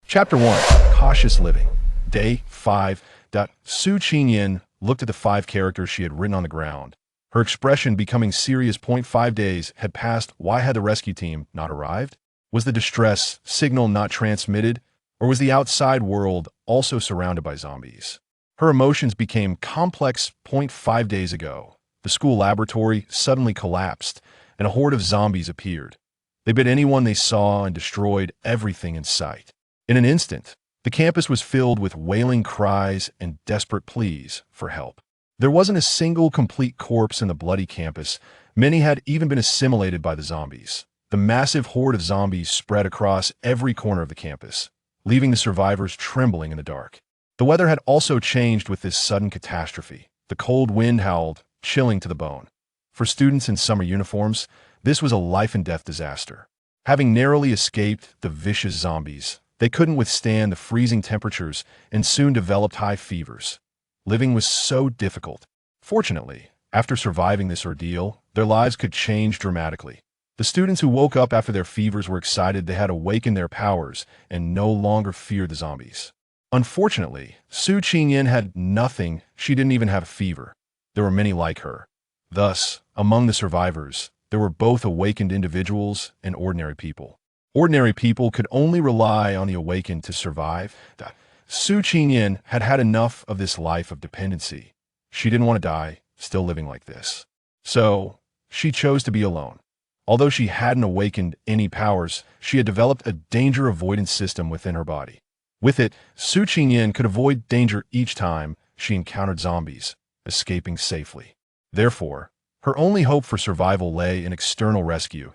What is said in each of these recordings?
Chapter 1. Cautious Living. Day 5. Su Qingyin looked at the 5 characters she had written on the ground. Her expression becoming serious. 5 days had passed. Why had the rescue team not arrived? Was the distress signal not transmitted? Or was the outside world also surrounded by zombies? Her emotions became complex. 5 days ago, the school laboratory suddenly collapsed, and a horde of zombies appeared. They bit anyone they saw and destroyed everything in sight. In an instant, the campus was filled with wailing cries and desperate pleas for help. There wasn't a single complete corpse in the bloody campus. Many had even been assimilated by the zombies. The massive horde of zombies spread across every corner of the campus, leaving the survivors trembling in the dark. The weather had also changed with this sudden catastrophe. The cold wind howled, chilling to the bone. For students in summer uniforms, this was a life-and-death disaster. Having narrowly escaped the vicious zombies, they couldn't withstand the freezing temperatures and soon developed high fevers. Living was so difficult. Fortunately, after surviving this ordeal, their lives could change dramatically. The students who woke up after their fevers were excited they had awakened their powers and no longer feared the zombies. Unfortunately, Su Qingyin had nothing. She didn't even have a fever. There were many like her. Thus, among the survivors, there were both awakened individuals and ordinary people. Ordinary people could only rely on the awakened to survive. Su Qingyin had had enough of this life of dependency. She didn't want to die, still living like this. So, she chose to be alone. Although she hadn't awakened any powers, she had developed a danger avoidance system within her body. With it, Su Qingyin could avoid danger each time she encountered zombies, escaping safely. Therefore, her only hope for survival lay in external rescue.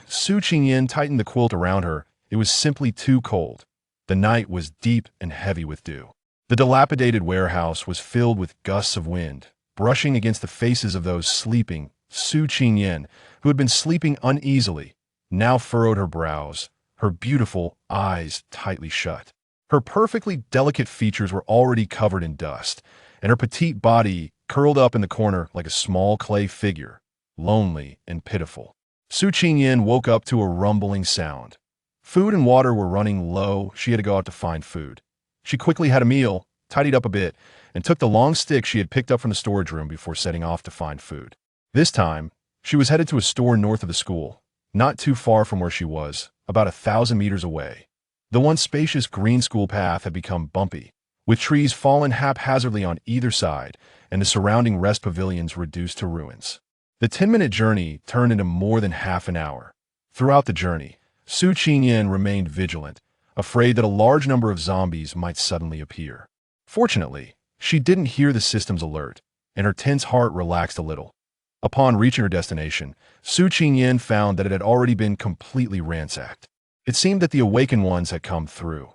Su Qingyin tightened the quilt around her. It was simply too cold. The night was deep and heavy with dew. The dilapidated warehouse was filled with gusts of wind, brushing against the faces of those sleeping. Su Qingyin, who had been sleeping uneasily, now furrowed her brows, her beautiful eyes tightly shut. Her perfectly delicate features were already covered in dust, and her petite body curled up in the corner like a small clay figure, lonely and pitiful. Su Qingyin woke up to a rumbling sound. Food and water were running low. She had to go out to find food. She quickly had a meal, tidied up a bit, and took the long stick she had picked up from the storage room before setting off to find food. This time, she was headed to a store north of the school, not too far from where she was, about 1,000 meters away. The once spacious green school path had become bumpy, with trees fallen haphazardly on either side, and the surrounding rest pavilions reduced to ruins. The 10-minute journey turned into more than half an hour. Throughout the journey, Su Qingyin remained vigilant, afraid that a large number of zombies might suddenly appear. Fortunately, she didn't hear the system's alert, and her tense heart relaxed a little. Upon reaching her destination, Su Qingyin found that it had already been completely ransacked. It seemed that the awakened ones had come through.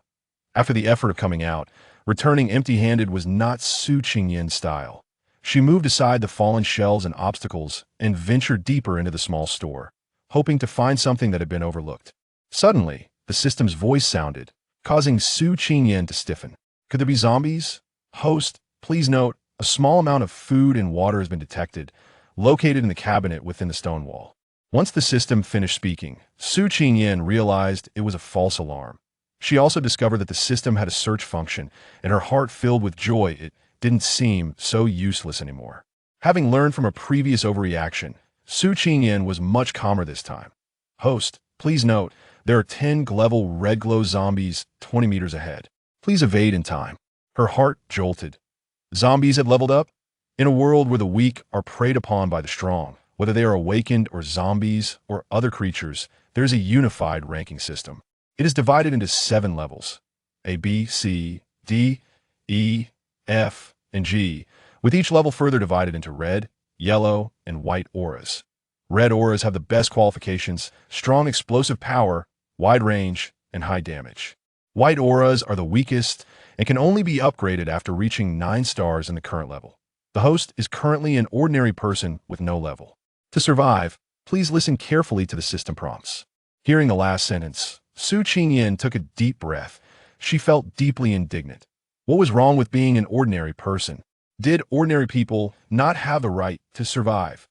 After the effort of coming out, returning empty-handed was not Su Qingyin's style. She moved aside the fallen shelves and obstacles and ventured deeper into the small store, hoping to find something that had been overlooked. Suddenly, the system's voice sounded, causing Su Qingyin to stiffen. Could there be zombies? Host, please note, a small amount of food and water has been detected, located in the cabinet within the stone wall. Once the system finished speaking, Su Qingyin realized it was a false alarm. She also discovered that the system had a search function, and her heart filled with joy. It didn't seem so useless anymore. Having learned from a previous overreaction, Su Qingyin was much calmer this time. Host, please note, there are 10 level red glow zombies 20 meters ahead. Please evade in time. Her heart jolted. Zombies had leveled up? In a world where the weak are preyed upon by the strong, whether they are awakened or zombies or other creatures, there is a unified ranking system. It is divided into 7 levels: A, B, C, D, E, F, and G, with each level further divided into red, yellow, and white auras. Red auras have the best qualifications: strong explosive power, wide range, and high damage. White auras are the weakest and can only be upgraded after reaching 9 stars in the current level. The host is currently an ordinary person with no level. To survive, please listen carefully to the system prompts. Hearing the last sentence, Su Qingyin took a deep breath. She felt deeply indignant. What was wrong with being an ordinary person? Did ordinary people not have the right to survive?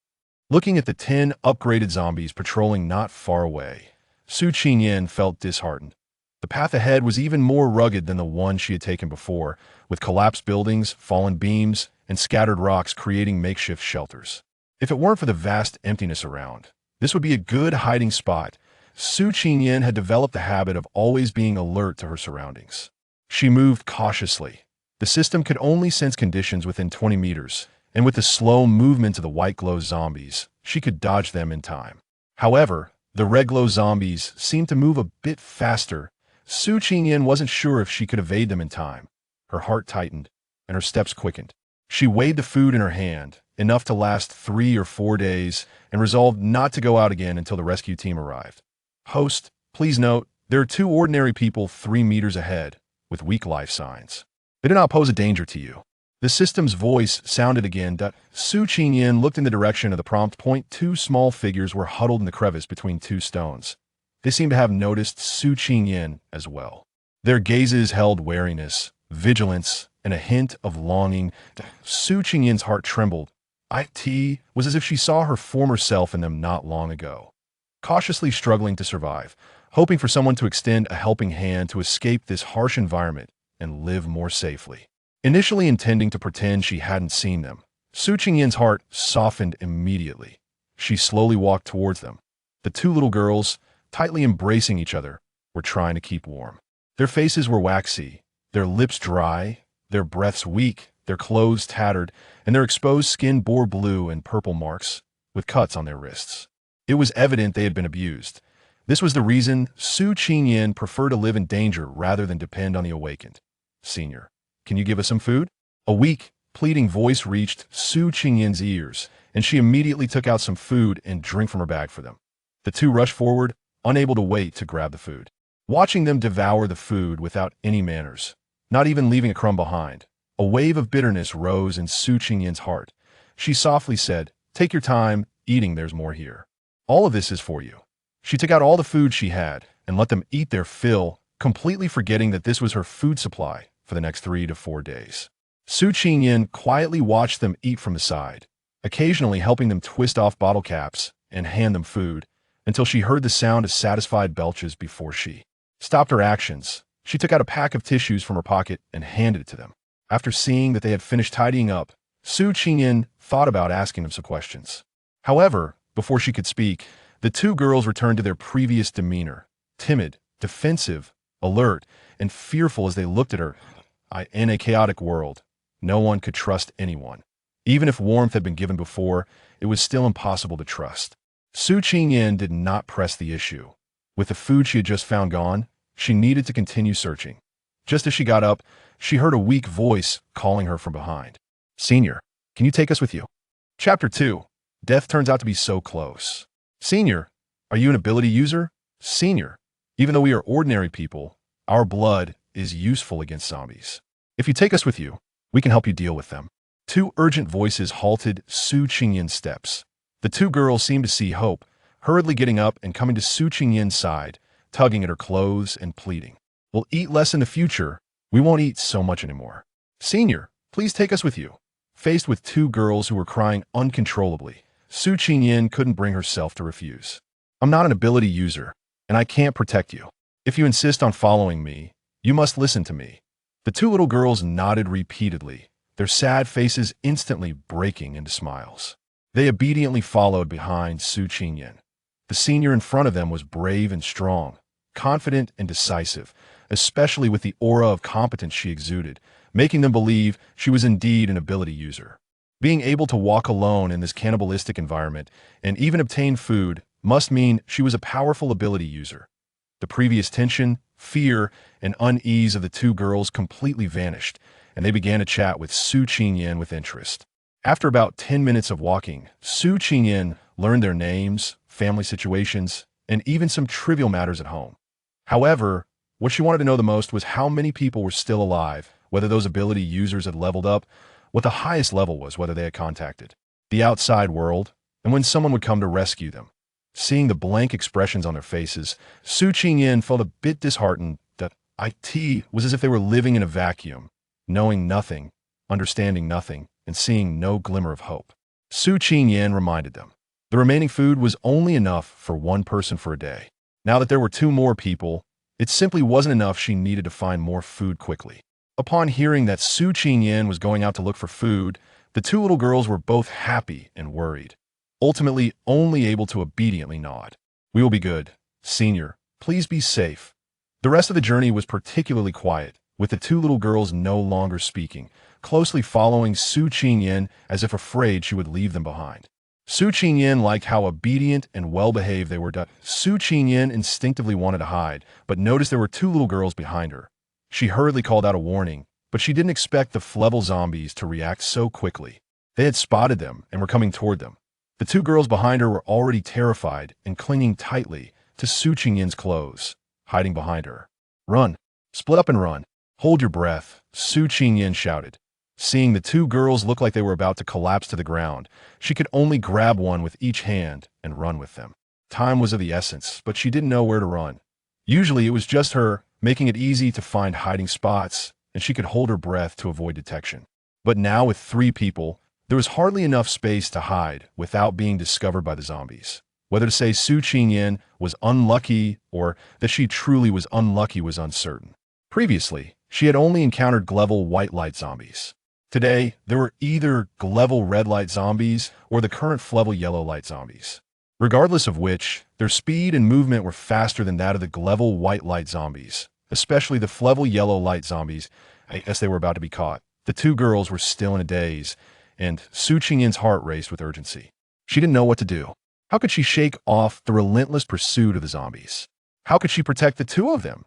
Looking at the 10 upgraded zombies patrolling not far away, Su Qingyin felt disheartened. The The path ahead was even more rugged than the one she had taken before, with collapsed buildings, fallen beams, and scattered rocks creating makeshift shelters. If it weren't for the vast emptiness around, this would be a good hiding spot. Su Qingyan had developed the habit of always being alert to her surroundings. She moved cautiously. The system could only sense conditions within 20 meters, and with the slow movement of the white glow zombies, she could dodge them in time. However, the red glow zombies seemed to move a bit faster. Su Qingyan wasn't sure if she could evade them in time. Her heart tightened, and her steps quickened. She weighed the food in her hand, enough to last 3 or 4 days, and resolved not to go out again until the rescue team arrived. Host, please note, there are 2 ordinary people 3 meters ahead, with weak life signs. They do not pose a danger to you. The system's voice sounded again. Su Qingyan looked in the direction of the prompt point. 2 small figures were huddled in the crevice between 2 stones. They seemed to have noticed Su Qingyan as well. Their gazes held wariness, vigilance, and a hint of longing. Su Qingyan's heart trembled. It was as if she saw her former self in them not long ago. Cautiously struggling to survive, hoping for someone to extend a helping hand to escape this harsh environment and live more safely. Initially intending to pretend she hadn't seen them, Su Qingyan's heart softened immediately. She slowly walked towards them. The 2 little girls, tightly embracing each other, were trying to keep warm. Their faces were waxy, their lips dry, their breaths weak, their clothes tattered, and their exposed skin bore blue and purple marks, with cuts on their wrists. It was evident they had been abused. This was the reason Su Qingyan preferred to live in danger rather than depend on the awakened. Senior, can you give us some food? A weak, pleading voice reached Su Qingyan's ears, and she immediately took out some food and drink from her bag for them. The 2 rushed forward, unable to wait to grab the food. Watching them devour the food without any manners, not even leaving a crumb behind, a wave of bitterness rose in Su Qingyan's heart. She softly said, "Take your time, eating, there's more here. All of this is for you." She took out all the food she had and let them eat their fill, completely forgetting that this was her food supply for the next 3 to 4 days. Su Qingyan quietly watched them eat from the side, occasionally helping them twist off bottle caps and hand them food, until she heard the sound of satisfied belches before she stopped her actions. She took out a pack of tissues from her pocket and handed it to them. After seeing that they had finished tidying up, Su Qingyan thought about asking them some questions. However, before she could speak, the 2 girls returned to their previous demeanor, timid, defensive, alert, and fearful as they looked at her. In a chaotic world, no one could trust anyone. Even if warmth had been given before, it was still impossible to trust. Su Qingyan did not press the issue. With the food she had just found gone, she needed to continue searching. Just as she got up, she heard a weak voice calling her from behind. "Senior, can you take us with you?" Chapter 2. Death turns out to be so close. Senior, are you an ability user? Senior, even though we are ordinary people, our blood is useful against zombies. If you take us with you, we can help you deal with them. 2 urgent voices halted Su Qingyan's steps. The 2 girls seemed to see hope, hurriedly getting up and coming to Su Qingyan's side, tugging at her clothes and pleading. "We'll eat less in the future. We won't eat so much anymore. Senior, please take us with you." Faced with 2 girls who were crying uncontrollably, Su Qingyan couldn't bring herself to refuse. "I'm not an ability user, and I can't protect you. If you insist on following me, you must listen to me." The 2 little girls nodded repeatedly, their sad faces instantly breaking into smiles. They obediently followed behind Su Qingyan. The senior in front of them was brave and strong, confident and decisive, especially with the aura of competence she exuded, making them believe she was indeed an ability user. Being able to walk alone in this cannibalistic environment and even obtain food must mean she was a powerful ability user. The previous tension, fear, and unease of the 2 girls completely vanished, and they began to chat with Su Qingyan with interest. After about 10 minutes of walking, Su Qingyan learned their names, family situations, and even some trivial matters at home. However, what she wanted to know the most was how many people were still alive, whether those ability users had leveled up, what the highest level was, whether they had contacted the outside world, and when someone would come to rescue them. Seeing the blank expressions on their faces, Su Qingyan felt a bit disheartened. That it was as if they were living in a vacuum, knowing nothing, understanding nothing, and seeing no glimmer of hope. Su Qingyan reminded them. The remaining food was only enough for 1 person for a day. Now that there were 2 more people, It simply wasn't enough. She needed to find more food quickly. Upon hearing that Su Qingyan was going out to look for food, the two little girls were both happy and worried, ultimately only able to obediently nod. "We will be good. Senior, please be safe." The rest of the journey was particularly quiet, with the two little girls no longer speaking, closely following Su Qingyan as if afraid she would leave them behind. Su Qingyan liked how obedient and well-behaved they were. Su Qingyan instinctively wanted to hide, but noticed there were two little girls behind her. She hurriedly called out a warning, but she didn't expect the Flevel zombies to react so quickly. They had spotted them and were coming toward them. The two girls behind her were already terrified and clinging tightly to Su Qingyan's clothes, hiding behind her. "Run! Split up and run! Hold your breath!" Su Qingyan shouted. Seeing the two girls look like they were about to collapse to the ground, she could only grab one with each hand and run with them. Time was of the essence, but she didn't know where to run. Usually it was just her, making it easy to find hiding spots, and she could hold her breath to avoid detection. But now with three people, there was hardly enough space to hide without being discovered by the zombies. Whether to say Su Qingyan was unlucky or that she truly was unlucky was uncertain. Previously, she had only encountered Glevel white light zombies. Today, there were either Glevel red light zombies or the current Flevel yellow light zombies. Regardless of which, their speed and movement were faster than that of the Glevel white light zombies, especially the Flevel yellow light zombies. I guess they were about to be caught. The two girls were still in a daze, and Su Qingyan's heart raced with urgency. She didn't know what to do. How could she shake off the relentless pursuit of the zombies? How could she protect the two of them?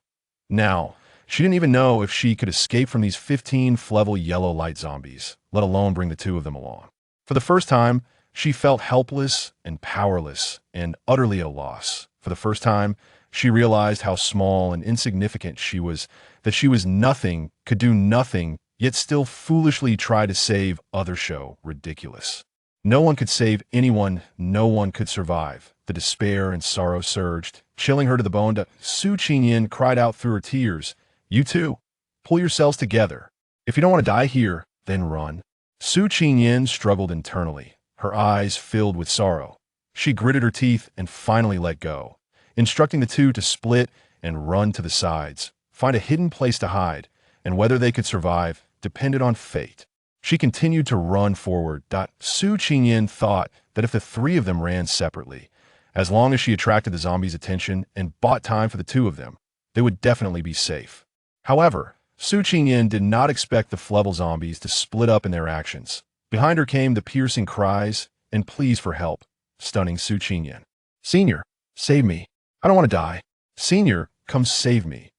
Now, she didn't even know if she could escape from these 15 Flevel yellow light zombies, let alone bring the two of them along. For the first time, she felt helpless and powerless and utterly at a loss. For the first time, she realized how small and insignificant she was, that she was nothing, could do nothing, yet still foolishly try to save others. Show ridiculous. No one could save anyone, no one could survive. The despair and sorrow surged, chilling her to the bone. Su Qingyan cried out through her tears, "You too, pull yourselves together. If you don't want to die here, then run." Su Qingyan struggled internally, her eyes filled with sorrow. She gritted her teeth and finally let go, instructing the two to split and run to the sides, find a hidden place to hide, and whether they could survive depended on fate. She continued to run forward. Su Qingyan thought that if the three of them ran separately, as long as she attracted the zombies' attention and bought time for the two of them, they would definitely be safe. However, Su Qingyan did not expect the Flevel zombies to split up in their actions. Behind her came the piercing cries and pleas for help, stunning Su Qingyan. "Senior, save me. I don't want to die. Senior, come save me."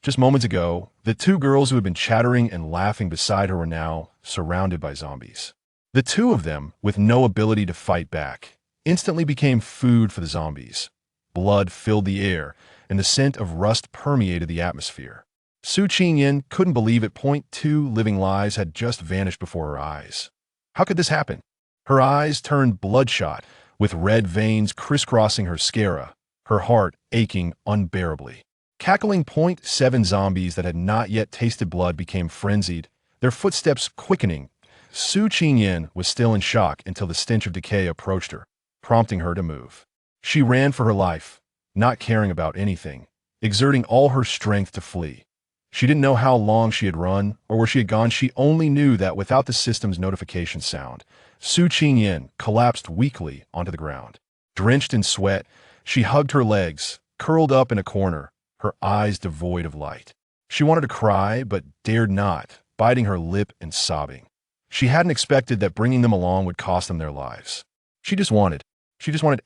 Just moments ago, the two girls who had been chattering and laughing beside her were now surrounded by zombies. The two of them, with no ability to fight back, instantly became food for the zombies. Blood filled the air, and the scent of rust permeated the atmosphere. Su Qingyan couldn't believe it. 2 living lives had just vanished before her eyes. How could this happen? Her eyes turned bloodshot, with red veins crisscrossing her sclera, her heart aching unbearably. Cackling 7 zombies that had not yet tasted blood became frenzied, their footsteps quickening. Su Qingyan was still in shock until the stench of decay approached her, prompting her to move. She ran for her life, not caring about anything, exerting all her strength to flee. She didn't know how long she had run or where she had gone. She only knew that without the system's notification sound, Su Qingyan collapsed weakly onto the ground. Drenched in sweat, she hugged her legs, curled up in a corner, her eyes devoid of light. She wanted to cry, but dared not, biting her lip and sobbing. She hadn't expected that bringing them along would cost them their lives. She just wanted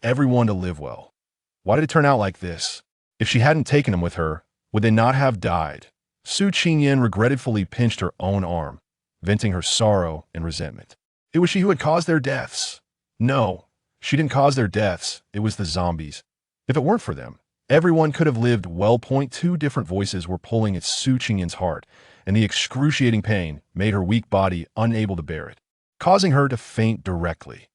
everyone to live well. Why did it turn out like this? If she hadn't taken them with her, would they not have died? Su Qingyan regretfully pinched her own arm, venting her sorrow and resentment. It was she who had caused their deaths. No, she didn't cause their deaths. It was the zombies. If it weren't for them, everyone could have lived well. 2 different voices were pulling at Su Qingyan's heart, and the excruciating pain made her weak body unable to bear it, causing her to faint directly.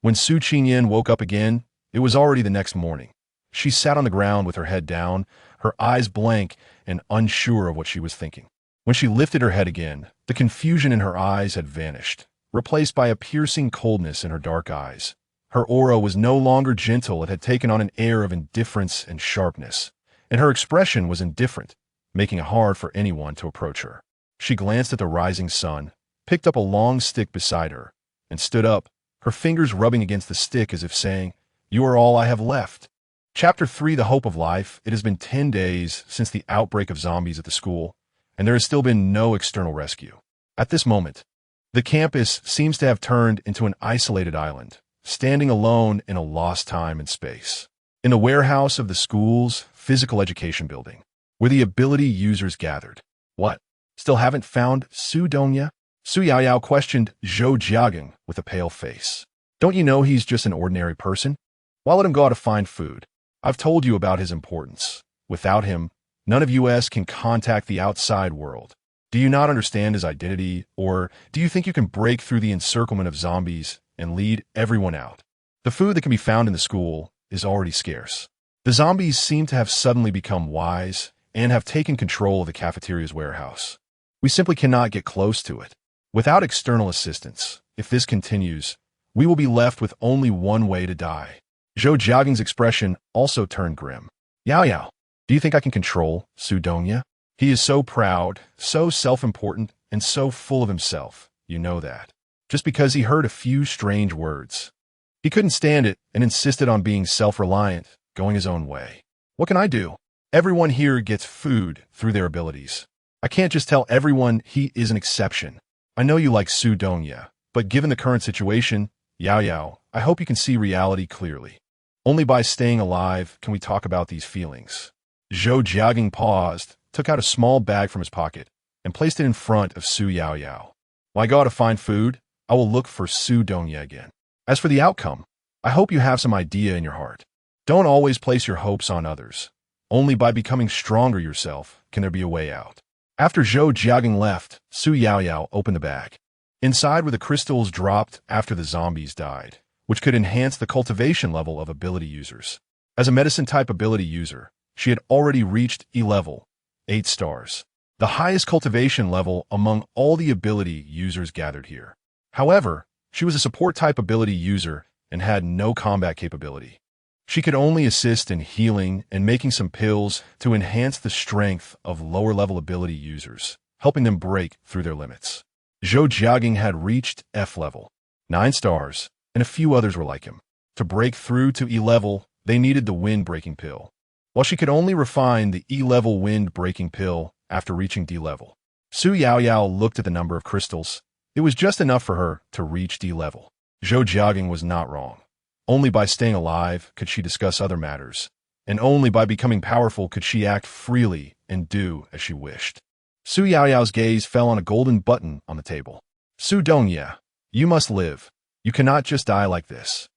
When Su Qingyan woke up again, it was already the next morning. She sat on the ground with her head down, her eyes blank and unsure of what she was thinking. When she lifted her head again, the confusion in her eyes had vanished, replaced by a piercing coldness in her dark eyes. Her aura was no longer gentle. It had taken on an air of indifference and sharpness. and her expression was indifferent, making it hard for anyone to approach her. She glanced at the rising sun, picked up a long stick beside her, and stood up, her fingers rubbing against the stick as if saying, "You are all I have left." Chapter 3: The Hope of Life. It has been 10 days since the outbreak of zombies at the school, and there has still been no external rescue. At this moment, the campus seems to have turned into an isolated island, standing alone in a lost time and space. In the warehouse of the school's physical education building, where the ability users gathered. "What? Still haven't found Su Donya?" Su Yaoyao questioned Zhou Jiaging with a pale face. "Don't you know he's just an ordinary person? Why let him go out to find food? I've told you about his importance. Without him, none of us can contact the outside world. Do you not understand his identity, or do you think you can break through the encirclement of zombies and lead everyone out? The food that can be found in the school is already scarce. The zombies seem to have suddenly become wise and have taken control of the cafeteria's warehouse. We simply cannot get close to it. Without external assistance, if this continues, we will be left with only one way to die." Zhou Jiaging's expression also turned grim. "Yao Yao, do you think I can control Su Donya? He is so proud, so self-important, and so full of himself, you know that. Just because he heard a few strange words. He couldn't stand it and insisted on being self-reliant, going his own way. What can I do? Everyone here gets food through their abilities. I can't just tell everyone he is an exception. I know you like Su Donya, but given the current situation, Yao Yao, I hope you can see reality clearly. Only by staying alive can we talk about these feelings." Zhou Jiaging paused, took out a small bag from his pocket, and placed it in front of Su Yaoyao. "When I go out to find food, I will look for Su Donya again. As for the outcome, I hope you have some idea in your heart. Don't always place your hopes on others. Only by becoming stronger yourself can there be a way out." After Zhou Jiaging left, Su Yaoyao opened the bag. Inside were the crystals dropped after the zombies died, which could enhance the cultivation level of ability users. As a medicine-type ability user, she had already reached E level, 8 stars, the highest cultivation level among all the ability users gathered here. However, she was a support-type ability user and had no combat capability. She could only assist in healing and making some pills to enhance the strength of lower-level ability users, helping them break through their limits. Zhou Jiaging had reached F level, 9 stars, and a few others were like him. To break through to E level, they needed the wind-breaking pill, while she could only refine the E level wind-breaking pill after reaching D level. Su Yaoyao looked at the number of crystals. It was just enough for her to reach D level. Zhou Jiaging was not wrong. Only by staying alive could she discuss other matters, and only by becoming powerful could she act freely and do as she wished. Su Yaoyao's gaze fell on a golden button on the table. "Su Donya, you must live. You cannot just die like this."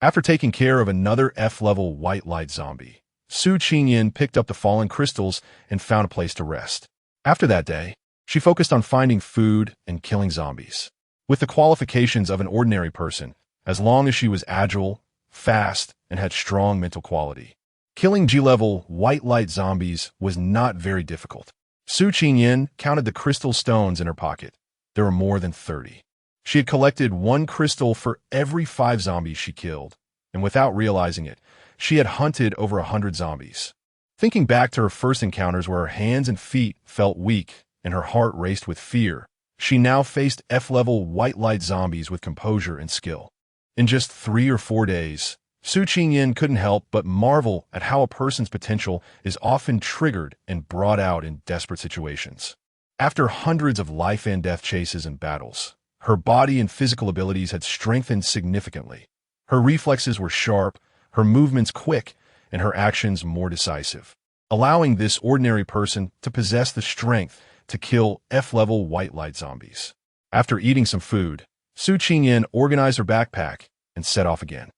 After taking care of another F-level white light zombie, Su Qingyan picked up the fallen crystals and found a place to rest. After that day, she focused on finding food and killing zombies. With the qualifications of an ordinary person, as long as she was agile, fast, and had strong mental quality. Killing G-level white light zombies was not very difficult. Su Qingyan counted the crystal stones in her pocket. There were more than 30. She had collected 1 crystal for every 5 zombies she killed, and without realizing it, she had hunted over 100 zombies. Thinking back to her first encounters where her hands and feet felt weak and her heart raced with fear, she now faced F-level white light zombies with composure and skill. In just 3 or 4 days, Su Qingyan couldn't help but marvel at how a person's potential is often triggered and brought out in desperate situations. After hundreds of life and death chases and battles, her body and physical abilities had strengthened significantly. Her reflexes were sharp, her movements quick, and her actions more decisive, allowing this ordinary person to possess the strength to kill F-level white light zombies. After eating some food, Su Qingyan organized her backpack and set off again.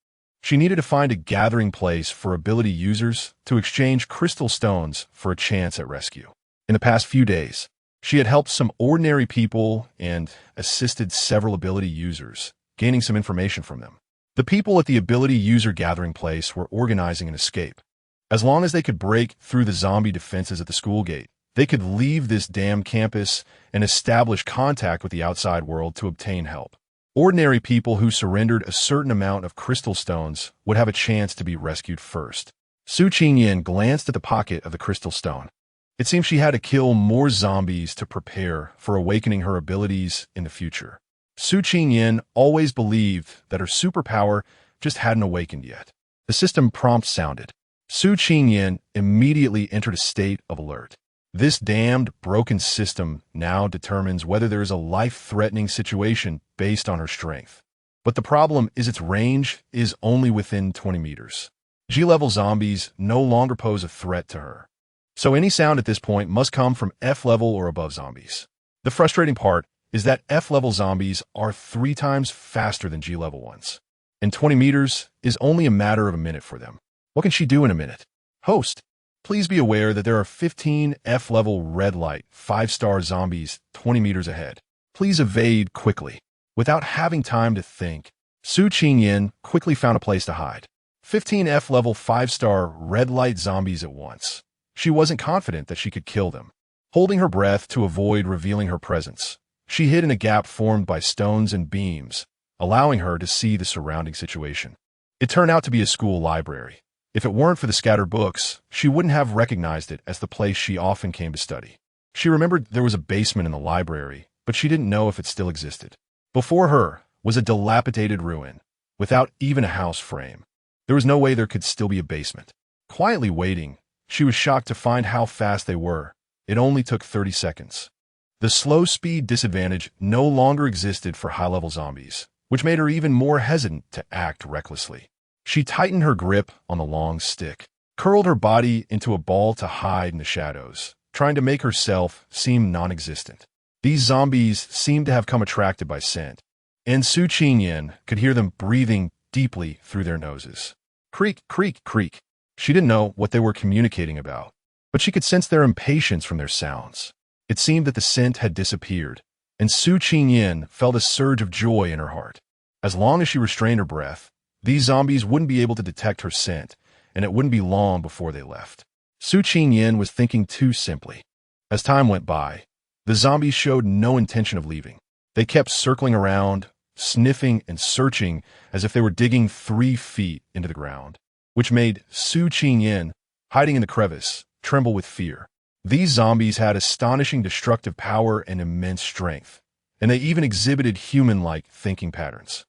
She needed to find a gathering place for ability users to exchange crystal stones for a chance at rescue. In the past few days, she had helped some ordinary people and assisted several ability users, gaining some information from them. The people at the ability user gathering place were organizing an escape. As long as they could break through the zombie defenses at the school gate, they could leave this damn campus and establish contact with the outside world to obtain help. Ordinary people who surrendered a certain amount of crystal stones would have a chance to be rescued first. Su Qingyan glanced at the pocket of the crystal stone. It seemed she had to kill more zombies to prepare for awakening her abilities in the future. Su Qingyan always believed that her superpower just hadn't awakened yet. The system prompt sounded. Su Qingyan immediately entered a state of alert. This damned, broken system now determines whether there is a life-threatening situation based on her strength. But the problem is its range is only within 20 meters. G-level zombies no longer pose a threat to her. So any sound at this point must come from F-level or above zombies. The frustrating part is that F-level zombies are 3 times faster than G-level ones. And 20 meters is only a matter of a minute for them. What can she do in a minute? Host, please be aware that there are 15 F-level red light 5-star zombies 20 meters ahead. Please evade quickly. Without having time to think, Su Qingyan quickly found a place to hide. 15 F-level 5-star red light zombies at once. She wasn't confident that she could kill them. Holding her breath to avoid revealing her presence, she hid in a gap formed by stones and beams, allowing her to see the surrounding situation. It turned out to be a school library. If it weren't for the scattered books, she wouldn't have recognized it as the place she often came to study. She remembered there was a basement in the library, but she didn't know if it still existed. Before her was a dilapidated ruin, without even a house frame. There was no way there could still be a basement. Quietly waiting, she was shocked to find how fast they were. It only took 30 seconds. The slow speed disadvantage no longer existed for high-level zombies, which made her even more hesitant to act recklessly. She tightened her grip on the long stick, curled her body into a ball to hide in the shadows, trying to make herself seem non-existent. These zombies seemed to have come attracted by scent, and Su Qingyan could hear them breathing deeply through their noses. Creak, creak, creak. She didn't know what they were communicating about, but she could sense their impatience from their sounds. It seemed that the scent had disappeared, and Su Qingyan felt a surge of joy in her heart. As long as she restrained her breath, these zombies wouldn't be able to detect her scent, and it wouldn't be long before they left. Su Qingyan was thinking too simply. As time went by, the zombies showed no intention of leaving. They kept circling around, sniffing and searching as if they were digging 3 feet into the ground, which made Su Qingyan, hiding in the crevice, tremble with fear. These zombies had astonishing destructive power and immense strength, and they even exhibited human-like thinking patterns.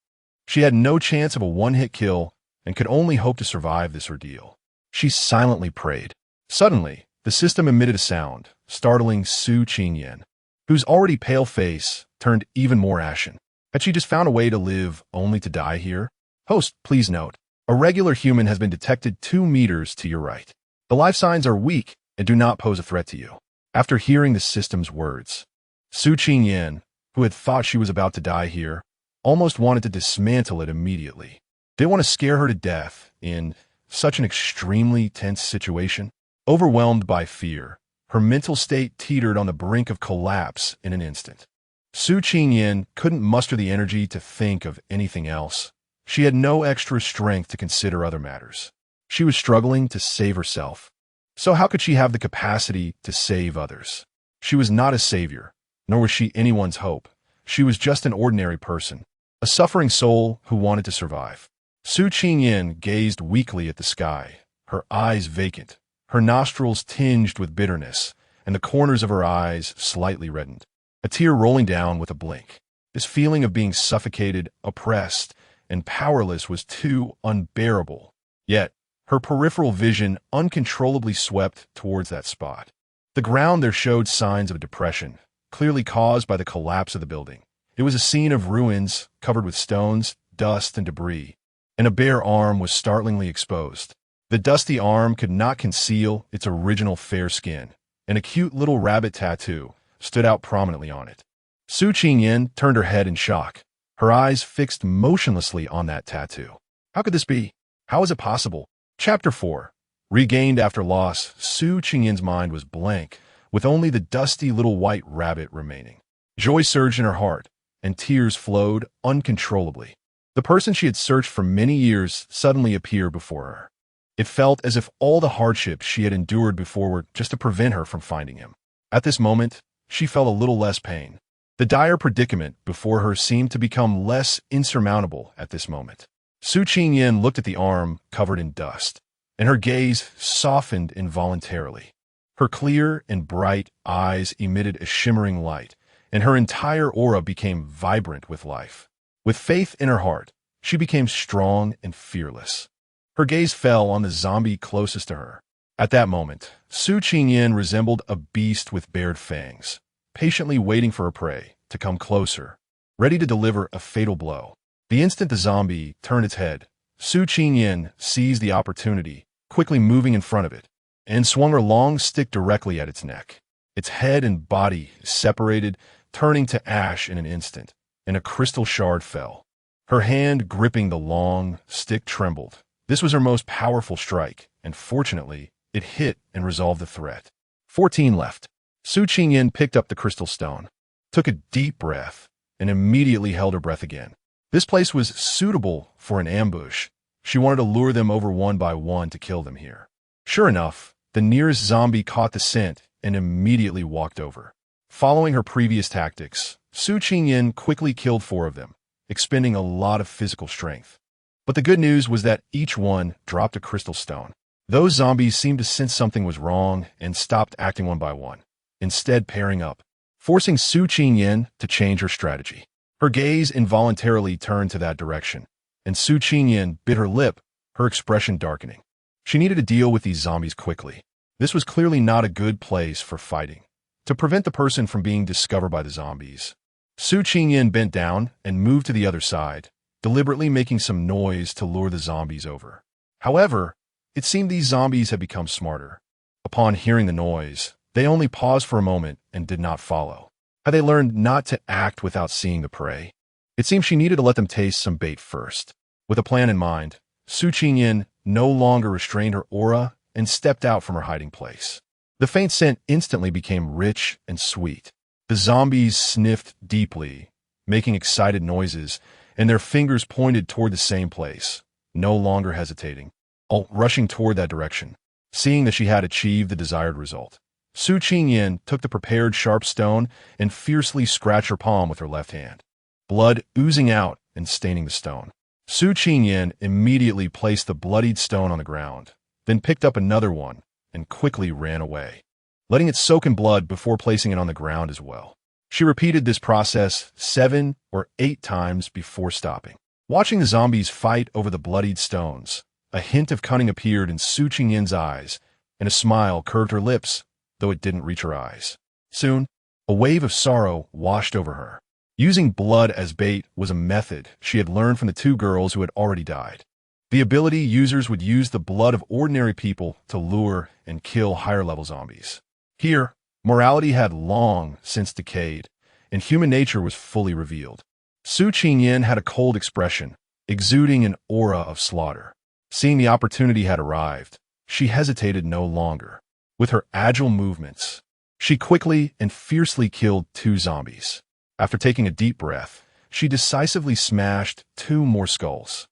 She had no chance of a one-hit kill and could only hope to survive this ordeal. She silently prayed. Suddenly, the system emitted a sound, startling Su Qingyan, whose already pale face turned even more ashen. Had she just found a way to live only to die here? Host, please note, a regular human has been detected 2 meters to your right. The life signs are weak and do not pose a threat to you. After hearing the system's words, Su Qingyan, who had thought she was about to die here, almost wanted to dismantle it immediately. Didn't want to scare her to death in such an extremely tense situation. Overwhelmed by fear, her mental state teetered on the brink of collapse in an instant. Su Qingyan couldn't muster the energy to think of anything else. She had no extra strength to consider other matters. She was struggling to save herself. So how could she have the capacity to save others? She was not a savior, nor was she anyone's hope. She was just an ordinary person, a suffering soul who wanted to survive. Su Qingyan gazed weakly at the sky, her eyes vacant, her nostrils tinged with bitterness, and the corners of her eyes slightly reddened, a tear rolling down with a blink. This feeling of being suffocated, oppressed, and powerless was too unbearable. Yet, her peripheral vision uncontrollably swept towards that spot. The ground there showed signs of depression, clearly caused by the collapse of the building. It was a scene of ruins covered with stones, dust, and debris, and a bare arm was startlingly exposed. The dusty arm could not conceal its original fair skin, and a cute little rabbit tattoo stood out prominently on it. Su Qingyan turned her head in shock, her eyes fixed motionlessly on that tattoo. How could this be? How is it possible? Chapter 4. Regained after loss, Su Qingyan's mind was blank, with only the dusty little white rabbit remaining. Joy surged in her heart, and tears flowed uncontrollably. The person she had searched for many years suddenly appeared before her. It felt as if all the hardships she had endured before were just to prevent her from finding him. At this moment, she felt a little less pain. The dire predicament before her seemed to become less insurmountable at this moment. Su Qingyan looked at the arm covered in dust. and her gaze softened involuntarily. Her clear and bright eyes emitted a shimmering light, and her entire aura became vibrant with life. With faith in her heart, she became strong and fearless. Her gaze fell on the zombie closest to her. At that moment, Su Qingyan resembled a beast with bared fangs, patiently waiting for her prey to come closer, ready to deliver a fatal blow. The instant the zombie turned its head, Su Qingyan seized the opportunity, quickly moving in front of it, and swung her long stick directly at its neck. Its head and body separated, turning to ash in an instant, and a crystal shard fell. Her hand gripping the long stick trembled. This was her most powerful strike, and fortunately, it hit and resolved the threat. 14 left. Su Qingyan picked up the crystal stone, took a deep breath, and immediately held her breath again. This place was suitable for an ambush. She wanted to lure them over one by one to kill them here. Sure enough, the nearest zombie caught the scent and immediately walked over. Following her previous tactics, Su Qingyan quickly killed 4 of them, expending a lot of physical strength. But the good news was that each one dropped a crystal stone. Those zombies seemed to sense something was wrong and stopped acting one by one, instead pairing up, forcing Su Qingyan to change her strategy. Her gaze involuntarily turned to that direction, and Su Qingyan bit her lip, her expression darkening. She needed to deal with these zombies quickly. This was clearly not a good place for fighting. To prevent the person from being discovered by the zombies, Su Qingyan bent down and moved to the other side, deliberately making some noise to lure the zombies over. However, it seemed these zombies had become smarter. Upon hearing the noise, they only paused for a moment and did not follow. Had they learned not to act without seeing the prey? It seemed she needed to let them taste some bait first. With a plan in mind, Su Qingyan no longer restrained her aura and stepped out from her hiding place. The faint scent instantly became rich and sweet. The zombies sniffed deeply, making excited noises, and their fingers pointed toward the same place, no longer hesitating, all rushing toward that direction. Seeing that she had achieved the desired result, Su Qingyan took the prepared sharp stone and fiercely scratched her palm with her left hand, blood oozing out and staining the stone. Su Qingyan immediately placed the bloodied stone on the ground, then picked up another one and quickly ran away, letting it soak in blood before placing it on the ground as well. She repeated this process 7 or 8 times before stopping. Watching the zombies fight over the bloodied stones, a hint of cunning appeared in Su Qingyan's eyes, and a smile curved her lips, though it didn't reach her eyes. Soon, a wave of sorrow washed over her. Using blood as bait was a method she had learned from the 2 girls who had already died. The ability users would use the blood of ordinary people to lure and kill higher-level zombies. Here, morality had long since decayed, and human nature was fully revealed. Su Qingyan had a cold expression, exuding an aura of slaughter. Seeing the opportunity had arrived, she hesitated no longer. With her agile movements, she quickly and fiercely killed 2 zombies. After taking a deep breath, she decisively smashed 2 more skulls.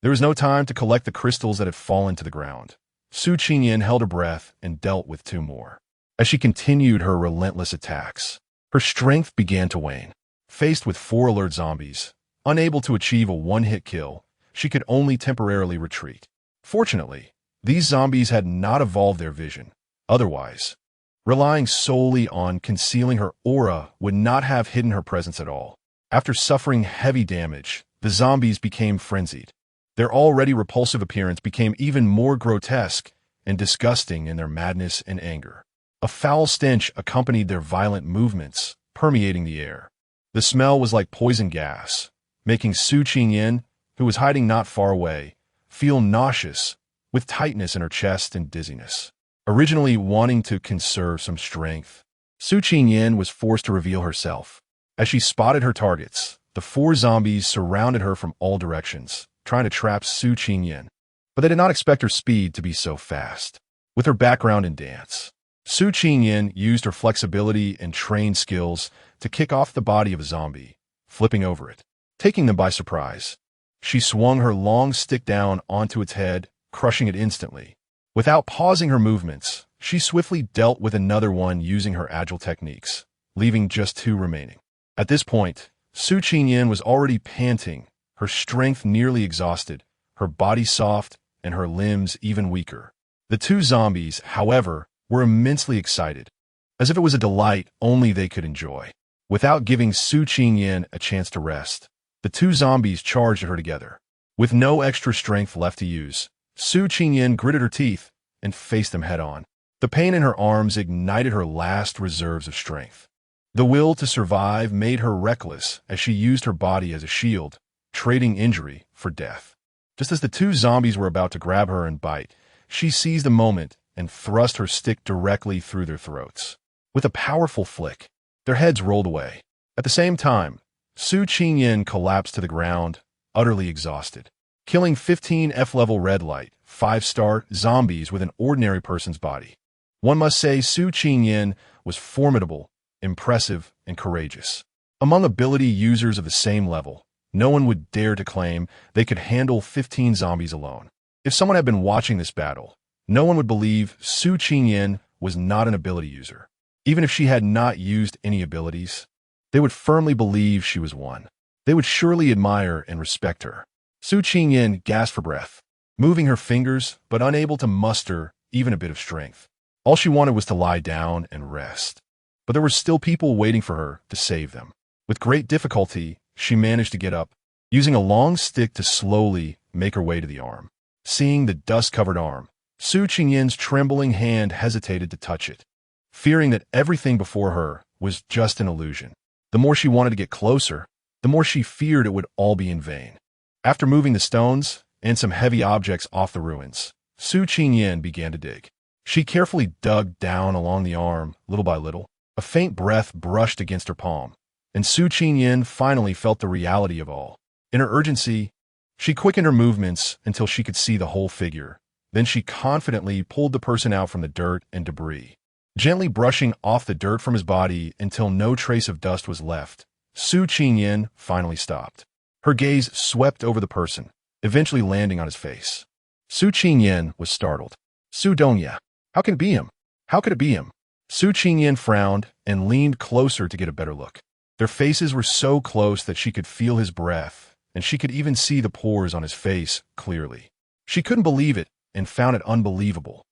There was no time to collect the crystals that had fallen to the ground. Su Qingyan held her breath and dealt with 2 more. As she continued her relentless attacks, her strength began to wane. Faced with 4 alert zombies, unable to achieve a one-hit kill, she could only temporarily retreat. Fortunately, these zombies had not evolved their vision. Otherwise, relying solely on concealing her aura would not have hidden her presence at all. After suffering heavy damage, the zombies became frenzied. Their already repulsive appearance became even more grotesque and disgusting in their madness and anger. A foul stench accompanied their violent movements, permeating the air. The smell was like poison gas, making Su Qingyan, who was hiding not far away, feel nauseous, with tightness in her chest and dizziness. Originally wanting to conserve some strength, Su Qingyan was forced to reveal herself. As she spotted her targets, the 4 zombies surrounded her from all directions, trying to trap Su Qingyan, but they did not expect her speed to be so fast. With her background in dance, Su Qingyan used her flexibility and trained skills to kick off the body of a zombie, flipping over it, taking them by surprise. She swung her long stick down onto its head, crushing it instantly. Without pausing her movements, she swiftly dealt with another one using her agile techniques, leaving just 2 remaining. At this point, Su Qingyan was already panting, her strength nearly exhausted, her body soft and her limbs even weaker. The two zombies, however, were immensely excited, as if it was a delight only they could enjoy. Without giving Su Qingyan a chance to rest, the two zombies charged at her together. With no extra strength left to use, Su Qingyan gritted her teeth and faced them head-on. The pain in her arms ignited her last reserves of strength. The will to survive made her reckless as she used her body as a shield, trading injury for death. Just as the two zombies were about to grab her and bite, she seized the moment and thrust her stick directly through their throats. With a powerful flick, their heads rolled away. At the same time, Su Qingyan collapsed to the ground, utterly exhausted, killing 15 F-level red light, 5-star zombies with an ordinary person's body. One must say Su Qingyan was formidable, impressive, and courageous. Among ability users of the same level, no one would dare to claim they could handle 15 zombies alone. If someone had been watching this battle, no one would believe Su Qingyan was not an ability user. Even if she had not used any abilities, they would firmly believe she was one. They would surely admire and respect her. Su Qingyan gasped for breath, moving her fingers but unable to muster even a bit of strength. All she wanted was to lie down and rest. But there were still people waiting for her to save them. With great difficulty, she managed to get up, using a long stick to slowly make her way to the arm. Seeing the dust-covered arm, Su Qingyan's trembling hand hesitated to touch it, fearing that everything before her was just an illusion. The more she wanted to get closer, the more she feared it would all be in vain. After moving the stones and some heavy objects off the ruins, Su Qingyan began to dig. She carefully dug down along the arm, little by little. A faint breath brushed against her palm, and Su Qingyan finally felt the reality of all. In her urgency, she quickened her movements until she could see the whole figure. Then she confidently pulled the person out from the dirt and debris. Gently brushing off the dirt from his body until no trace of dust was left, Su Qingyan finally stopped. Her gaze swept over the person, eventually landing on his face. Su Qingyan was startled. Su Dongya, how can it be him? How could it be him? Su Qingyan frowned and leaned closer to get a better look. Their faces were so close that she could feel his breath, and she could even see the pores on his face clearly. She couldn't believe it and found it unbelievable.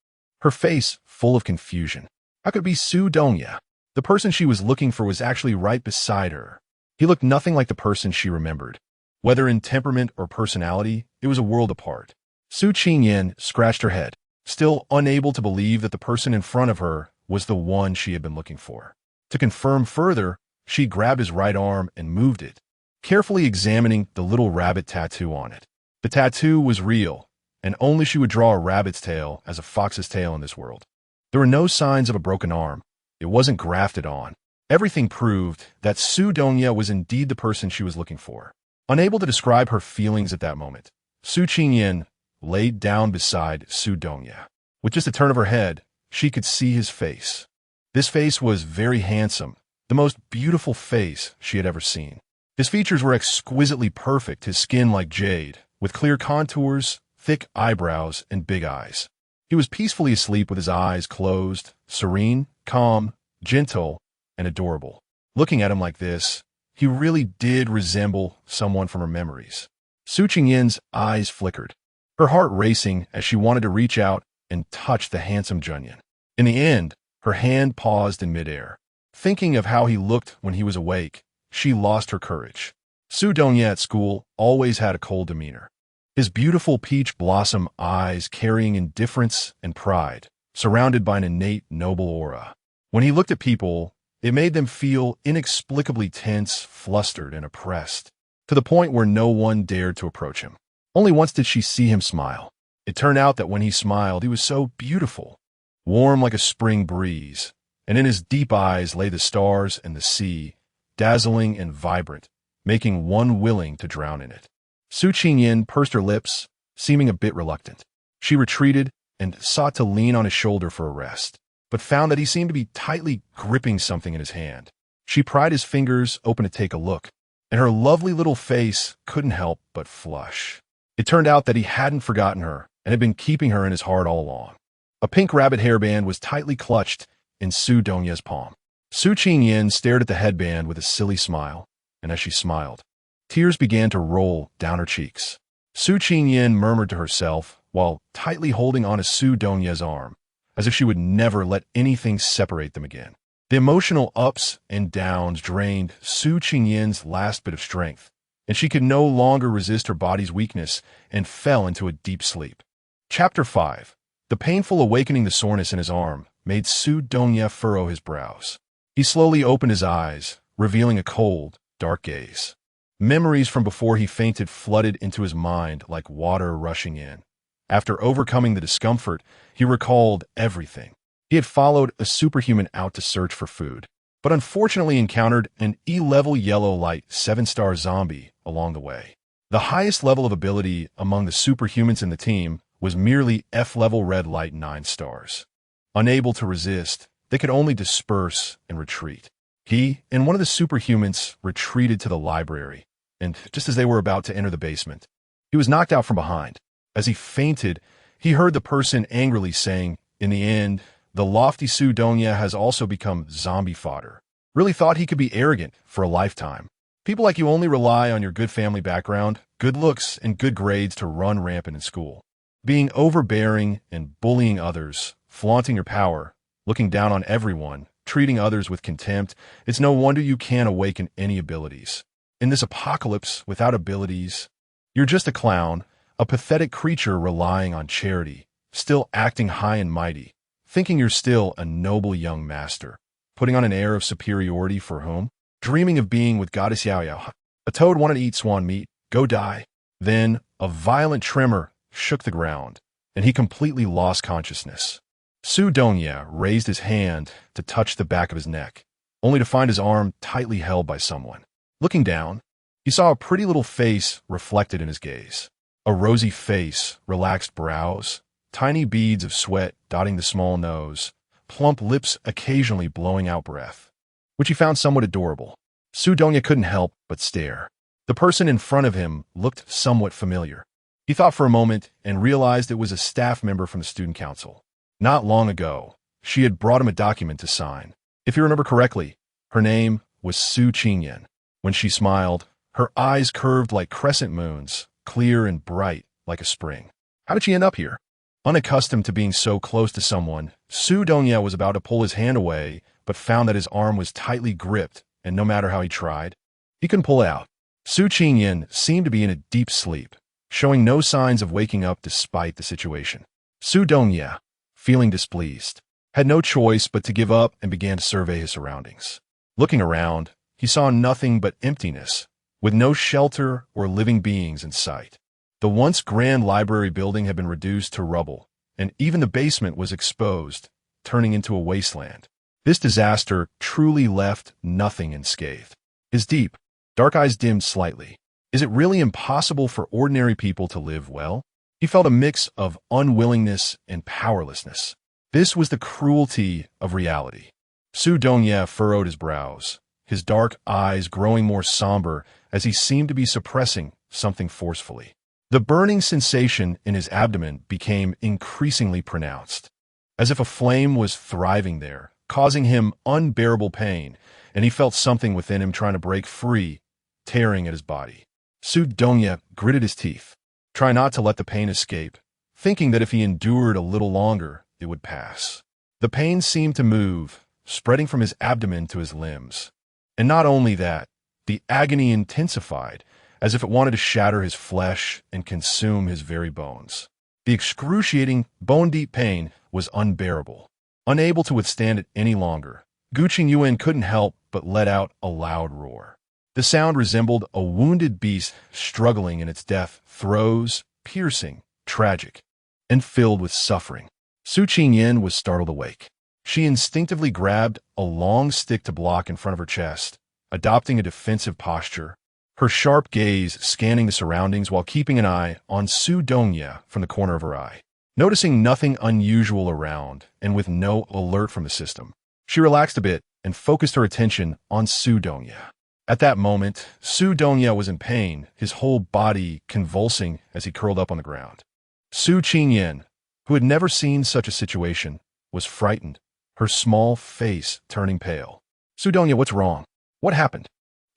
Her face full of confusion. How could it be Su Dongya? The person she was looking for was actually right beside her. He looked nothing like the person she remembered. Whether in temperament or personality, it was a world apart. Su Qingyan scratched her head, still unable to believe that the person in front of her was the one she had been looking for. To confirm further, she grabbed his right arm and moved it, carefully examining the little rabbit tattoo on it. The tattoo was real, and only she would draw a rabbit's tail as a fox's tail in this world. There were no signs of a broken arm. It wasn't grafted on. Everything proved that Su Dongya was indeed the person she was looking for. Unable to describe her feelings at that moment, Su Qingyan laid down beside Su Dongya. With just a turn of her head, she could see his face. This face was very handsome, the most beautiful face she had ever seen. His features were exquisitely perfect, his skin like jade, with clear contours, thick eyebrows, and big eyes. He was peacefully asleep with his eyes closed, serene, calm, gentle, and adorable. Looking at him like this, he really did resemble someone from her memories. Su Qingyan's eyes flickered, her heart racing as she wanted to reach out and touch the handsome Junyan. In the end, her hand paused in midair. Thinking of how he looked when he was awake, she lost her courage. Su Dongya at school always had a cold demeanor. His beautiful peach blossom eyes carrying indifference and pride, surrounded by an innate noble aura. When he looked at people, it made them feel inexplicably tense, flustered, and oppressed, to the point where no one dared to approach him. Only once did she see him smile. It turned out that when he smiled, he was so beautiful, warm like a spring breeze, and in his deep eyes lay the stars and the sea, dazzling and vibrant, making one willing to drown in it. Su Qingyan pursed her lips, seeming a bit reluctant. She retreated and sought to lean on his shoulder for a rest, but found that he seemed to be tightly gripping something in his hand. She pried his fingers open to take a look, and her lovely little face couldn't help but flush. It turned out that he hadn't forgotten her and had been keeping her in his heart all along. A pink rabbit hairband was tightly clutched in Su Dongya's palm. Su Qingyan stared at the headband with a silly smile, and as she smiled, tears began to roll down her cheeks. Su Qingyan murmured to herself, while tightly holding onto Su Donya's arm, as if she would never let anything separate them again. The emotional ups and downs drained Su Qingyin's last bit of strength, and she could no longer resist her body's weakness and fell into a deep sleep. Chapter 5. The painful awakening. The soreness in his arm made Su Donya furrow his brows. He slowly opened his eyes, revealing a cold, dark gaze. Memories from before he fainted flooded into his mind like water rushing in. After overcoming the discomfort, he recalled everything. He had followed a superhuman out to search for food, but unfortunately encountered an E-level yellow light 7-star zombie along the way. The highest level of ability among the superhumans in the team was merely F-level red light 9 stars. Unable to resist, they could only disperse and retreat. He and one of the superhumans retreated to the library, and just as they were about to enter the basement, he was knocked out from behind. As he fainted, he heard the person angrily saying, "In the end, the lofty Su Donya has also become zombie fodder." Really thought he could be arrogant for a lifetime. People like you only rely on your good family background, good looks, and good grades to run rampant in school. Being overbearing and bullying others, flaunting your power, looking down on everyone, treating others with contempt, it's no wonder you can't awaken any abilities. In this apocalypse without abilities, you're just a clown, a pathetic creature relying on charity, still acting high and mighty, thinking you're still a noble young master, putting on an air of superiority for whom? Dreaming of being with Goddess Yao Yao. A toad wanted to eat swan meat, go die. Then a violent tremor shook the ground, and he completely lost consciousness. Su Donya raised his hand to touch the back of his neck, only to find his arm tightly held by someone. Looking down, he saw a pretty little face reflected in his gaze. A rosy face, relaxed brows, tiny beads of sweat dotting the small nose, plump lips occasionally blowing out breath, which he found somewhat adorable. Su Donya couldn't help but stare. The person in front of him looked somewhat familiar. He thought for a moment and realized it was a staff member from the student council. Not long ago, she had brought him a document to sign. If you remember correctly, her name was Su Qingyun. When she smiled, her eyes curved like crescent moons, clear and bright like a spring. How did she end up here? Unaccustomed to being so close to someone, Su Donya was about to pull his hand away, but found that his arm was tightly gripped, and no matter how he tried, he couldn't pull it out. Su Qingyun seemed to be in a deep sleep, showing no signs of waking up despite the situation. Su Donya, feeling displeased, had no choice but to give up and began to survey his surroundings. Looking around, he saw nothing but emptiness, with no shelter or living beings in sight. The once grand library building had been reduced to rubble, and even the basement was exposed, turning into a wasteland. This disaster truly left nothing unscathed. His deep, dark eyes dimmed slightly. Is it really impossible for ordinary people to live well? He felt a mix of unwillingness and powerlessness. This was the cruelty of reality. Su Donya furrowed his brows, his dark eyes growing more somber as he seemed to be suppressing something forcefully. The burning sensation in his abdomen became increasingly pronounced, as if a flame was thriving there, causing him unbearable pain, and he felt something within him trying to break free, tearing at his body. Su Donya gritted his teeth, trying not to let the pain escape, thinking that if he endured a little longer, it would pass. The pain seemed to move, spreading from his abdomen to his limbs. And not only that, the agony intensified, as if it wanted to shatter his flesh and consume his very bones. The excruciating, bone-deep pain was unbearable. Unable to withstand it any longer, Gu Qingyun couldn't help but let out a loud roar. The sound resembled a wounded beast struggling in its death throes, piercing, tragic, and filled with suffering. Su Qingyun was startled awake. She instinctively grabbed a long stick to block in front of her chest, adopting a defensive posture, her sharp gaze scanning the surroundings while keeping an eye on Su Donya from the corner of her eye. Noticing nothing unusual around and with no alert from the system, she relaxed a bit and focused her attention on Su Donya. At that moment, Su Donya was in pain, his whole body convulsing as he curled up on the ground. Su Qingyun, who had never seen such a situation, was frightened, her small face turning pale. Su Donya, what's wrong? What happened?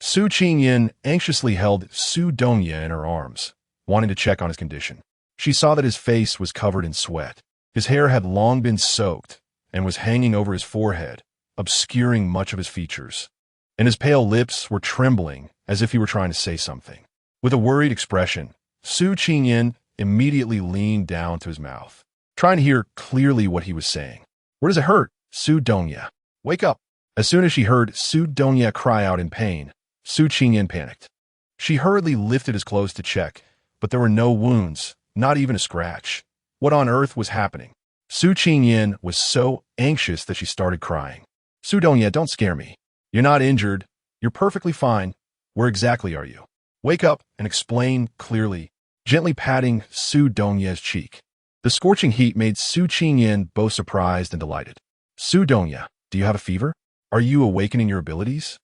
Su Qingyun anxiously held Su Donya in her arms, wanting to check on his condition. She saw that his face was covered in sweat. His hair had long been soaked and was hanging over his forehead, obscuring much of his features. And his pale lips were trembling as if he were trying to say something. With a worried expression, Su Qingyan immediately leaned down to his mouth, trying to hear clearly what he was saying. "Where does it hurt? Su Dongya, wake up." As soon as she heard Su Dongya cry out in pain, Su Qingyan panicked. She hurriedly lifted his clothes to check, but there were no wounds, not even a scratch. What on earth was happening? Su Qingyan was so anxious that she started crying. "Su Dongya, don't scare me. You're not injured. You're perfectly fine. Where exactly are you? Wake up and explain clearly," gently patting Su Dongya's cheek. The scorching heat made Su Qingyan both surprised and delighted. "Su Dongya, do you have a fever? Are you awakening your abilities?"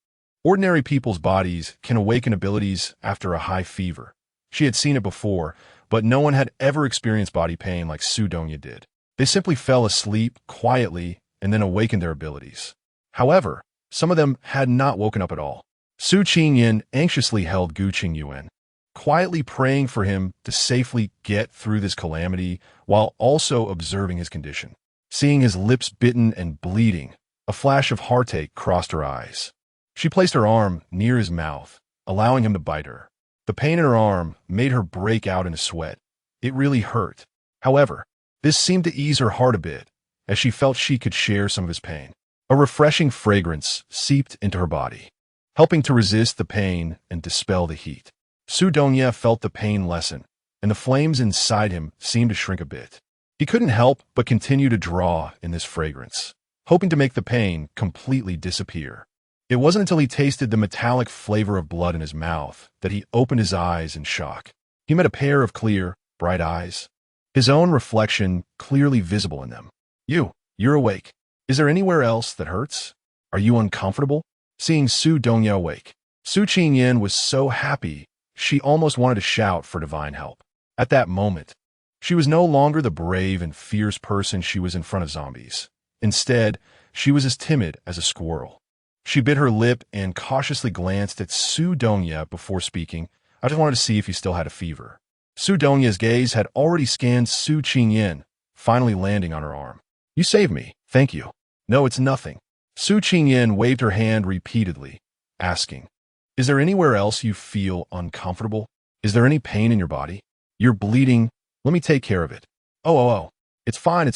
Ordinary people's bodies can awaken abilities after a high fever. She had seen it before, but no one had ever experienced body pain like Su Dongya did. They simply fell asleep quietly and then awakened their abilities. However, some of them had not woken up at all. Su Qingyan anxiously held Gu Qingyuan, quietly praying for him to safely get through this calamity while also observing his condition. Seeing his lips bitten and bleeding, a flash of heartache crossed her eyes. She placed her arm near his mouth, allowing him to bite her. The pain in her arm made her break out into sweat. It really hurt. However, this seemed to ease her heart a bit, as she felt she could share some of his pain. A refreshing fragrance seeped into her body, helping to resist the pain and dispel the heat. Su Dongya felt the pain lessen, and the flames inside him seemed to shrink a bit. He couldn't help but continue to draw in this fragrance, hoping to make the pain completely disappear. It wasn't until he tasted the metallic flavor of blood in his mouth that he opened his eyes in shock. He met a pair of clear, bright eyes, his own reflection clearly visible in them. You're awake. Is there anywhere else that hurts? Are you uncomfortable?" Seeing Su Dongya awake, Su Qingyan was so happy she almost wanted to shout for divine help. At that moment, she was no longer the brave and fierce person she was in front of zombies. Instead, she was as timid as a squirrel. She bit her lip and cautiously glanced at Su Dongya before speaking. "I just wanted to see if you still had a fever." Su Dongya's gaze had already scanned Su Qingyan, finally landing on her arm. "You saved me. Thank you." "No, it's nothing." Su Qingyan waved her hand repeatedly, asking, "Is there anywhere else you feel uncomfortable? Is there any pain in your body? You're bleeding. Let me take care of it." Oh. It's fine.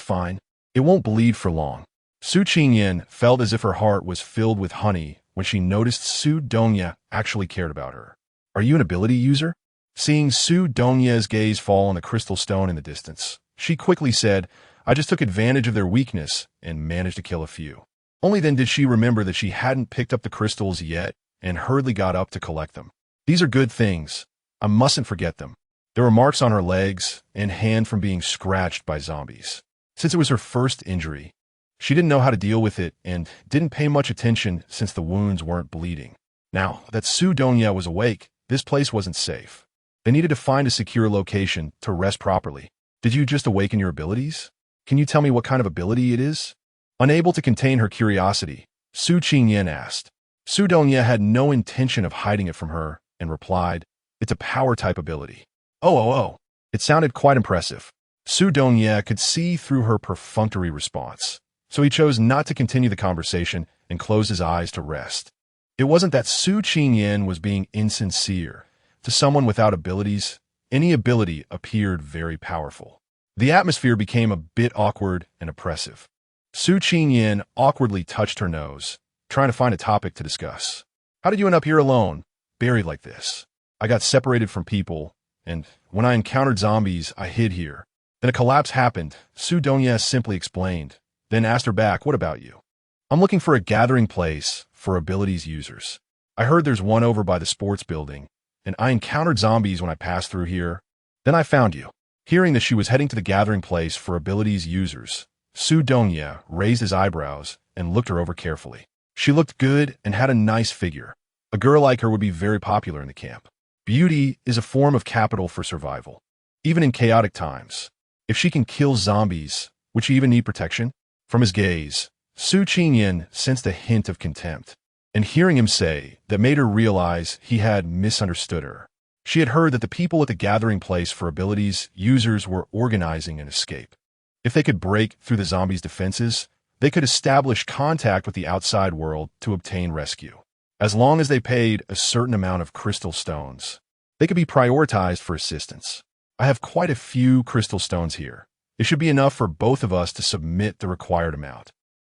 It won't bleed for long." Su Qingyan felt as if her heart was filled with honey when she noticed Su Dongya actually cared about her. "Are you an ability user?" Seeing Su Dongya's gaze fall on the crystal stone in the distance, she quickly said, "I just took advantage of their weakness and managed to kill a few." Only then did she remember that she hadn't picked up the crystals yet and hurriedly got up to collect them. "These are good things. I mustn't forget them." There were marks on her legs and hand from being scratched by zombies. Since it was her first injury, she didn't know how to deal with it and didn't pay much attention since the wounds weren't bleeding. Now that Su Dongya was awake, this place wasn't safe. They needed to find a secure location to rest properly. "Did you just awaken your abilities? Can you tell me what kind of ability it is?" Unable to contain her curiosity, Su Qingyan asked. Su Dongya had no intention of hiding it from her and replied, "It's a power-type ability." Oh. It sounded quite impressive. Su Dongya could see through her perfunctory response, so he chose not to continue the conversation and closed his eyes to rest. It wasn't that Su Qingyan was being insincere. To someone without abilities, any ability appeared very powerful. The atmosphere became a bit awkward and oppressive. Su Qingyan awkwardly touched her nose, trying to find a topic to discuss. "How did you end up here alone, buried like this?" "I got separated from people, and when I encountered zombies, I hid here. Then a collapse happened," Su Dongya simply explained, then asked her back, "What about you?" "I'm looking for a gathering place for abilities users. I heard there's one over by the sports building, and I encountered zombies when I passed through here. Then I found you." Hearing that she was heading to the gathering place for abilities users, Su Dongya raised his eyebrows and looked her over carefully. She looked good and had a nice figure. A girl like her would be very popular in the camp. Beauty is a form of capital for survival, even in chaotic times. If she can kill zombies, would she even need protection? From his gaze, Su Qingyan sensed a hint of contempt, and hearing him say that made her realize he had misunderstood her. She had heard that the people at the gathering place for abilities users were organizing an escape. If they could break through the zombies' defenses, they could establish contact with the outside world to obtain rescue. As long as they paid a certain amount of crystal stones, they could be prioritized for assistance. I have quite a few crystal stones here. It should be enough for both of us to submit the required amount.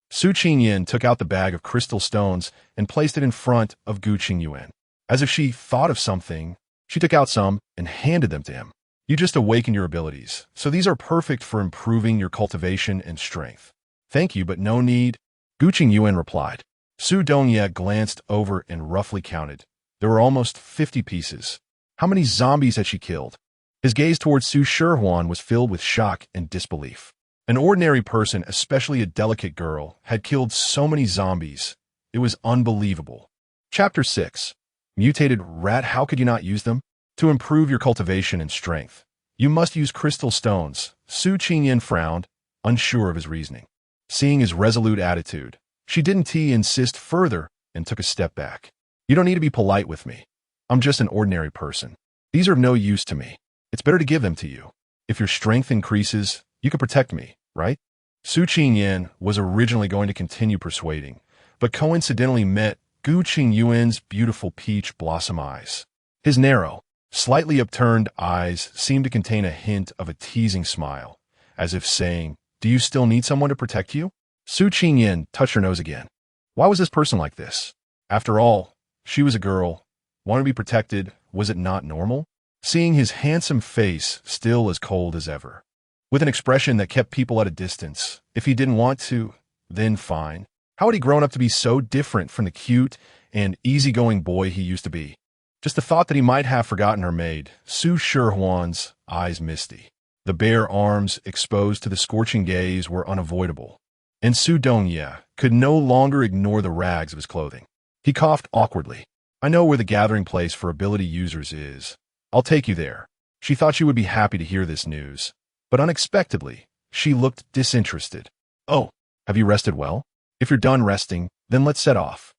Su Qingyan took out the bag of crystal stones and placed it in front of Gu Qingyuan. As if she thought of something, she took out some and handed them to him. You just awakened your abilities, so these are perfect for improving your cultivation and strength. Thank you, but no need, Gu Qingyuan replied. Su Dongye glanced over and roughly counted. There were almost 50 pieces. How many zombies had she killed? His gaze towards Su Shihuan was filled with shock and disbelief. An ordinary person, especially a delicate girl, had killed so many zombies. It was unbelievable. Chapter 6. Mutated rat. How could you not use them? To improve your cultivation and strength, you must use crystal stones. Su Qingyan frowned, unsure of his reasoning. Seeing his resolute attitude, she didn't insist further and took a step back. You don't need to be polite with me. I'm just an ordinary person. These are of no use to me. It's better to give them to you. If your strength increases, you can protect me, right? Su Qingyan was originally going to continue persuading, but coincidentally met Gu Qingyuan's beautiful peach blossom eyes. His narrow, slightly upturned eyes seemed to contain a hint of a teasing smile, as if saying, "Do you still need someone to protect you?" Su Qingyan touched her nose again. Why was this person like this? After all, she was a girl. Wanted to be protected, was it not normal? Seeing his handsome face still as cold as ever, with an expression that kept people at a distance. If he didn't want to, then fine. How had he grown up to be so different from the cute and easygoing boy he used to be? Just the thought that he might have forgotten her made Su Shihuan's eyes misty. The bare arms exposed to the scorching gaze were unavoidable, and Su Dongye could no longer ignore the rags of his clothing. He coughed awkwardly. I know where the gathering place for ability users is. I'll take you there. She thought she would be happy to hear this news, but unexpectedly, she looked disinterested. Oh, have you rested well? If you're done resting, then let's set off.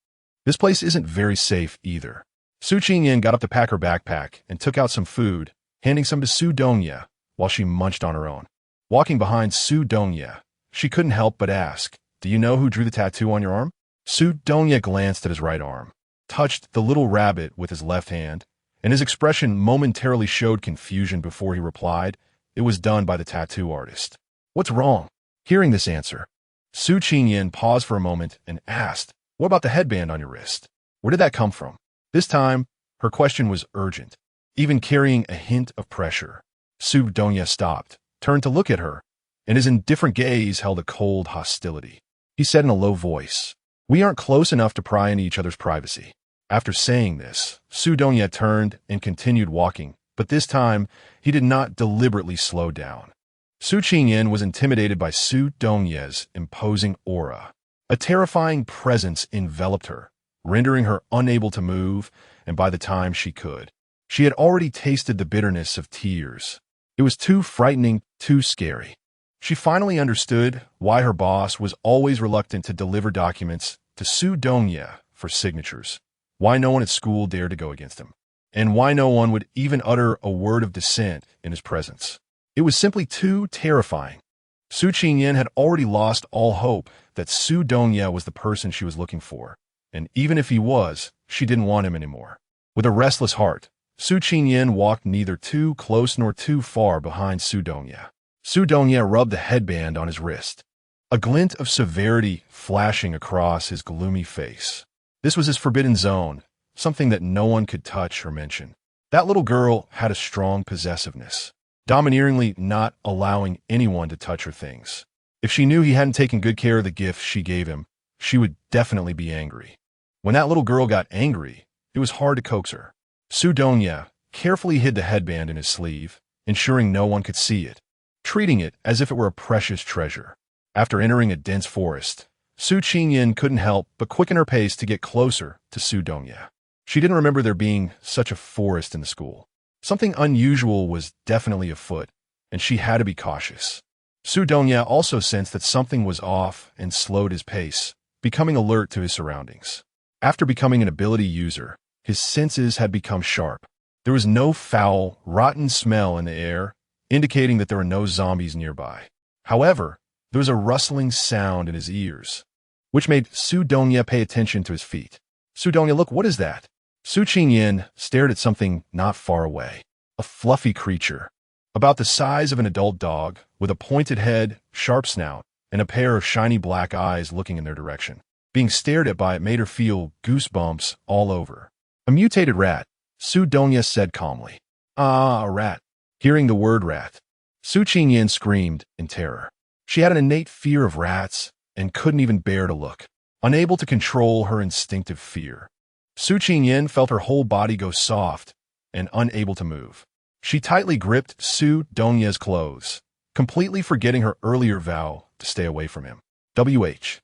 This place isn't very safe either. Su Qingyan got up to pack her backpack and took out some food, handing some to Su Dongye while she munched on her own. Walking behind Su Dongye, she couldn't help but ask, "Do you know who drew the tattoo on your arm?" Su Dongye glanced at his right arm, touched the little rabbit with his left hand, and his expression momentarily showed confusion before he replied, "It was done by the tattoo artist." What's wrong? Hearing this answer, Su Qingyan paused for a moment and asked, "What about the headband on your wrist? Where did that come from?" This time, her question was urgent, even carrying a hint of pressure. Su Dongye stopped, turned to look at her, and his indifferent gaze held a cold hostility. He said in a low voice, "We aren't close enough to pry into each other's privacy." After saying this, Su Dongye turned and continued walking, but this time, he did not deliberately slow down. Su Qingyan was intimidated by Su Dongye's imposing aura. A terrifying presence enveloped her, rendering her unable to move, and by the time she could, she had already tasted the bitterness of tears. It was too frightening, too scary. She finally understood why her boss was always reluctant to deliver documents to Su Dongye for signatures, why no one at school dared to go against him, and why no one would even utter a word of dissent in his presence. It was simply too terrifying. Su Qingyan had already lost all hope that Su Dongye was the person she was looking for, and even if he was, she didn't want him anymore. With a restless heart, Su Qingyan walked neither too close nor too far behind Su Dongye. Su Dongye rubbed the headband on his wrist, a glint of severity flashing across his gloomy face. This was his forbidden zone, something that no one could touch or mention. That little girl had a strong possessiveness, domineeringly not allowing anyone to touch her things. If she knew he hadn't taken good care of the gift she gave him, she would definitely be angry. When that little girl got angry, it was hard to coax her. Su Dongye carefully hid the headband in his sleeve, ensuring no one could see it, treating it as if it were a precious treasure. After entering a dense forest, Su Qingyan couldn't help but quicken her pace to get closer to Su Dongye. She didn't remember there being such a forest in the school. Something unusual was definitely afoot, and she had to be cautious. Su Dongye also sensed that something was off and slowed his pace, becoming alert to his surroundings. After becoming an ability user, his senses had become sharp. There was no foul, rotten smell in the air, indicating that there were no zombies nearby. However, there was a rustling sound in his ears, which made Su Dongye pay attention to his feet. Su Dongye, look, what is that? Su Qingyan stared at something not far away. A fluffy creature, about the size of an adult dog, with a pointed head, sharp snout, and a pair of shiny black eyes looking in their direction. Being stared at by it made her feel goosebumps all over. A mutated rat, Su Dongye said calmly. Ah, a rat. Hearing the word rat, Su Qingyan screamed in terror. She had an innate fear of rats and couldn't even bear to look, unable to control her instinctive fear. Su Qingyan felt her whole body go soft and unable to move. She tightly gripped Su Dongye's clothes, completely forgetting her earlier vow to stay away from him. WH.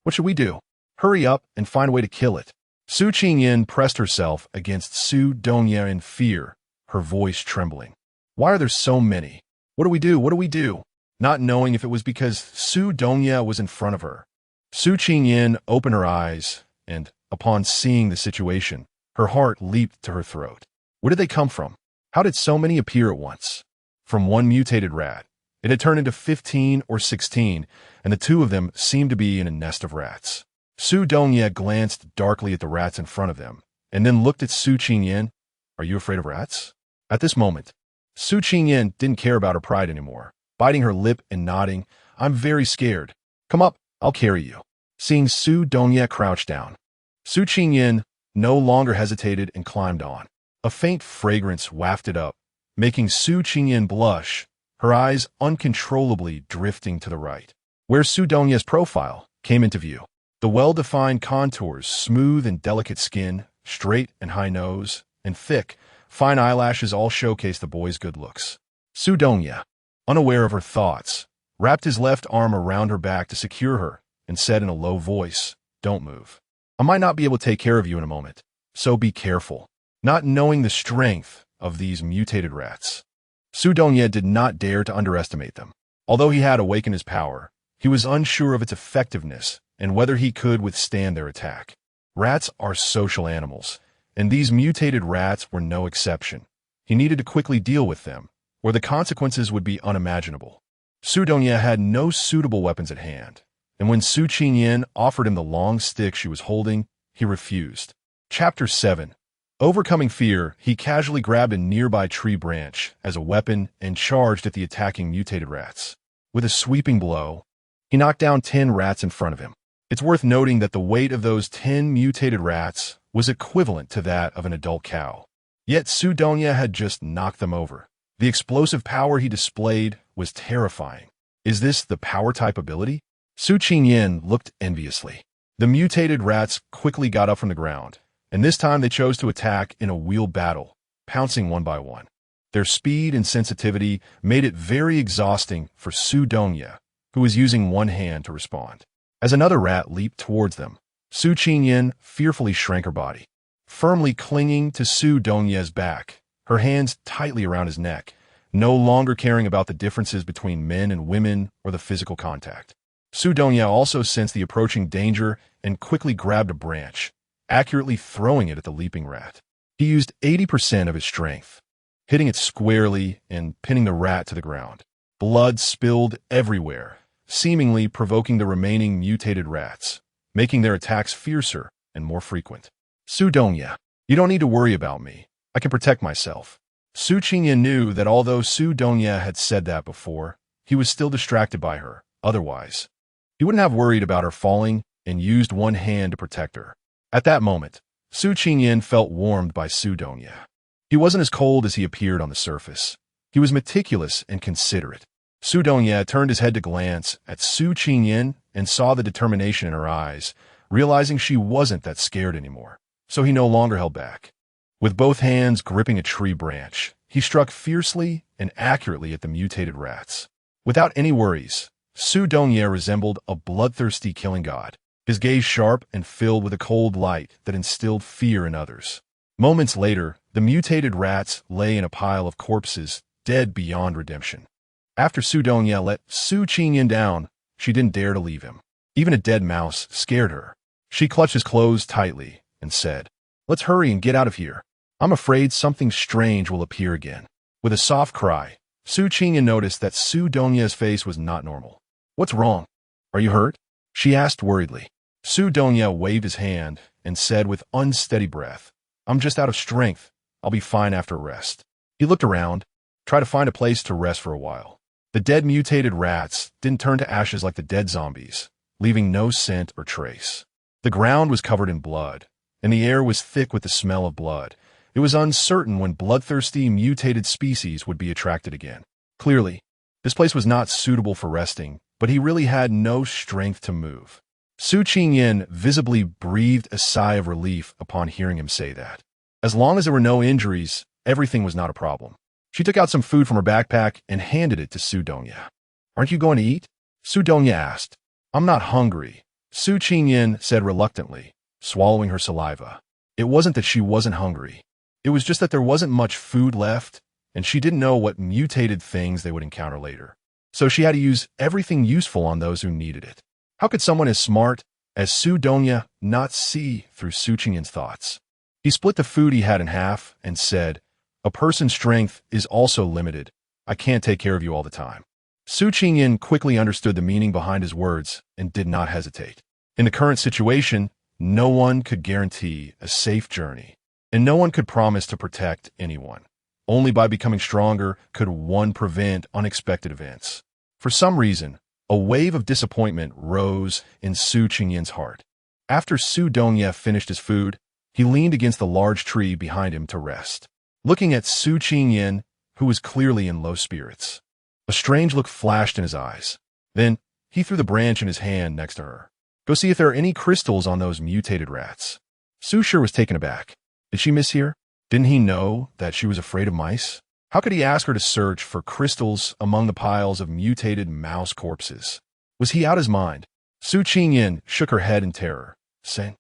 What should we do? Hurry up and find a way to kill it. Su Qingyan pressed herself against Su Dongye in fear, her voice trembling. Why are there so many? What do we do? What do we do? Not knowing if it was because Su Dongye was in front of her. Su Qingyan opened her eyes, and, upon seeing the situation, her heart leaped to her throat. Where did they come from? How did so many appear at once? From one mutated rat. It had turned into 15 or 16, and the two of them seemed to be in a nest of rats. Su Dongye glanced darkly at the rats in front of them, and then looked at Su Qingyan. Are you afraid of rats? At this moment, Su Qingyan didn't care about her pride anymore, biting her lip and nodding. I'm very scared. Come up, I'll carry you. Seeing Su Dongye crouch down, Su Qingyan no longer hesitated and climbed on. A faint fragrance wafted up, making Su Qingyan blush, her eyes uncontrollably drifting to the right, where Su Dongye's profile came into view. The well-defined contours, smooth and delicate skin, straight and high nose, and thick, fine eyelashes all showcased the boy's good looks. Su Dongye, unaware of her thoughts, wrapped his left arm around her back to secure her and said in a low voice, "Don't move. I might not be able to take care of you in a moment, so be careful." Not knowing the strength of these mutated rats, Su Dongye did not dare to underestimate them. Although he had awakened his power, he was unsure of its effectiveness and whether he could withstand their attack. Rats are social animals, and these mutated rats were no exception. He needed to quickly deal with them, or the consequences would be unimaginable. Su Dongye had no suitable weapons at hand, and when Su Qingyan offered him the long stick she was holding, he refused. Chapter 7. Overcoming fear, he casually grabbed a nearby tree branch as a weapon and charged at the attacking mutated rats. With a sweeping blow, he knocked down 10 rats in front of him. It's worth noting that the weight of those 10 mutated rats was equivalent to that of an adult cow. Yet Su Dongye had just knocked them over. The explosive power he displayed was terrifying. Is this the power-type ability? Su Qingyan looked enviously. The mutated rats quickly got up from the ground, and this time they chose to attack in a wheeled battle, pouncing one by one. Their speed and sensitivity made it very exhausting for Su Dongye, who was using one hand to respond. As another rat leaped towards them, Su Qingyan fearfully shrank her body, firmly clinging to Su Dongye's back, her hands tightly around his neck, no longer caring about the differences between men and women or the physical contact. Su Dongye also sensed the approaching danger and quickly grabbed a branch, accurately throwing it at the leaping rat. He used 80% of his strength, hitting it squarely and pinning the rat to the ground. Blood spilled everywhere, seemingly provoking the remaining mutated rats, making their attacks fiercer and more frequent. Su Dongye, you don't need to worry about me. I can protect myself. Su Qingyan knew that although Su Dongye had said that before, he was still distracted by her. Otherwise, he wouldn't have worried about her falling and used one hand to protect her. At that moment, Su Qingyan felt warmed by Su Dongye. He wasn't as cold as he appeared on the surface. He was meticulous and considerate. Su Dongye turned his head to glance at Su Qingyan and saw the determination in her eyes, realizing she wasn't that scared anymore. So he no longer held back. With both hands gripping a tree branch, he struck fiercely and accurately at the mutated rats. Without any worries, Su Dongye resembled a bloodthirsty killing god, his gaze sharp and filled with a cold light that instilled fear in others. Moments later, the mutated rats lay in a pile of corpses, dead beyond redemption. After Su Dongye let Su Qingyan down, she didn't dare to leave him. Even a dead mouse scared her. She clutched his clothes tightly and said, "Let's hurry and get out of here." I'm afraid something strange will appear again. With a soft cry, Su Qingyan noticed that Su Donya's face was not normal. What's wrong? Are you hurt? She asked worriedly. Su Donya waved his hand and said with unsteady breath, I'm just out of strength. I'll be fine after rest. He looked around, tried to find a place to rest for a while. The dead mutated rats didn't turn to ashes like the dead zombies, leaving no scent or trace. The ground was covered in blood, and the air was thick with the smell of blood. It was uncertain when bloodthirsty mutated species would be attracted again. Clearly, this place was not suitable for resting, but he really had no strength to move. Su Qingyan visibly breathed a sigh of relief upon hearing him say that. As long as there were no injuries, everything was not a problem. She took out some food from her backpack and handed it to Su Donya. Aren't you going to eat? Su Donya asked. I'm not hungry, Su Qingyan said reluctantly, swallowing her saliva. It wasn't that she wasn't hungry. It was just that there wasn't much food left, and she didn't know what mutated things they would encounter later. So she had to use everything useful on those who needed it. How could someone as smart as Su Donya not see through Su Qingyan's thoughts? He split the food he had in half and said, a person's strength is also limited. I can't take care of you all the time. Su Qingyan quickly understood the meaning behind his words and did not hesitate. In the current situation, no one could guarantee a safe journey, and no one could promise to protect anyone. Only by becoming stronger could one prevent unexpected events. For some reason, a wave of disappointment rose in Su Qingyan's heart. After Su Donya finished his food, he leaned against the large tree behind him to rest, looking at Su Qingyan, who was clearly in low spirits. A strange look flashed in his eyes. Then, he threw the branch in his hand next to her. Go see if there are any crystals on those mutated rats. Su sure was taken aback. Did she mishear? Didn't he know that she was afraid of mice? How could he ask her to search for crystals among the piles of mutated mouse corpses? Was he out his mind? Su Qingyan shook her head in terror, saying,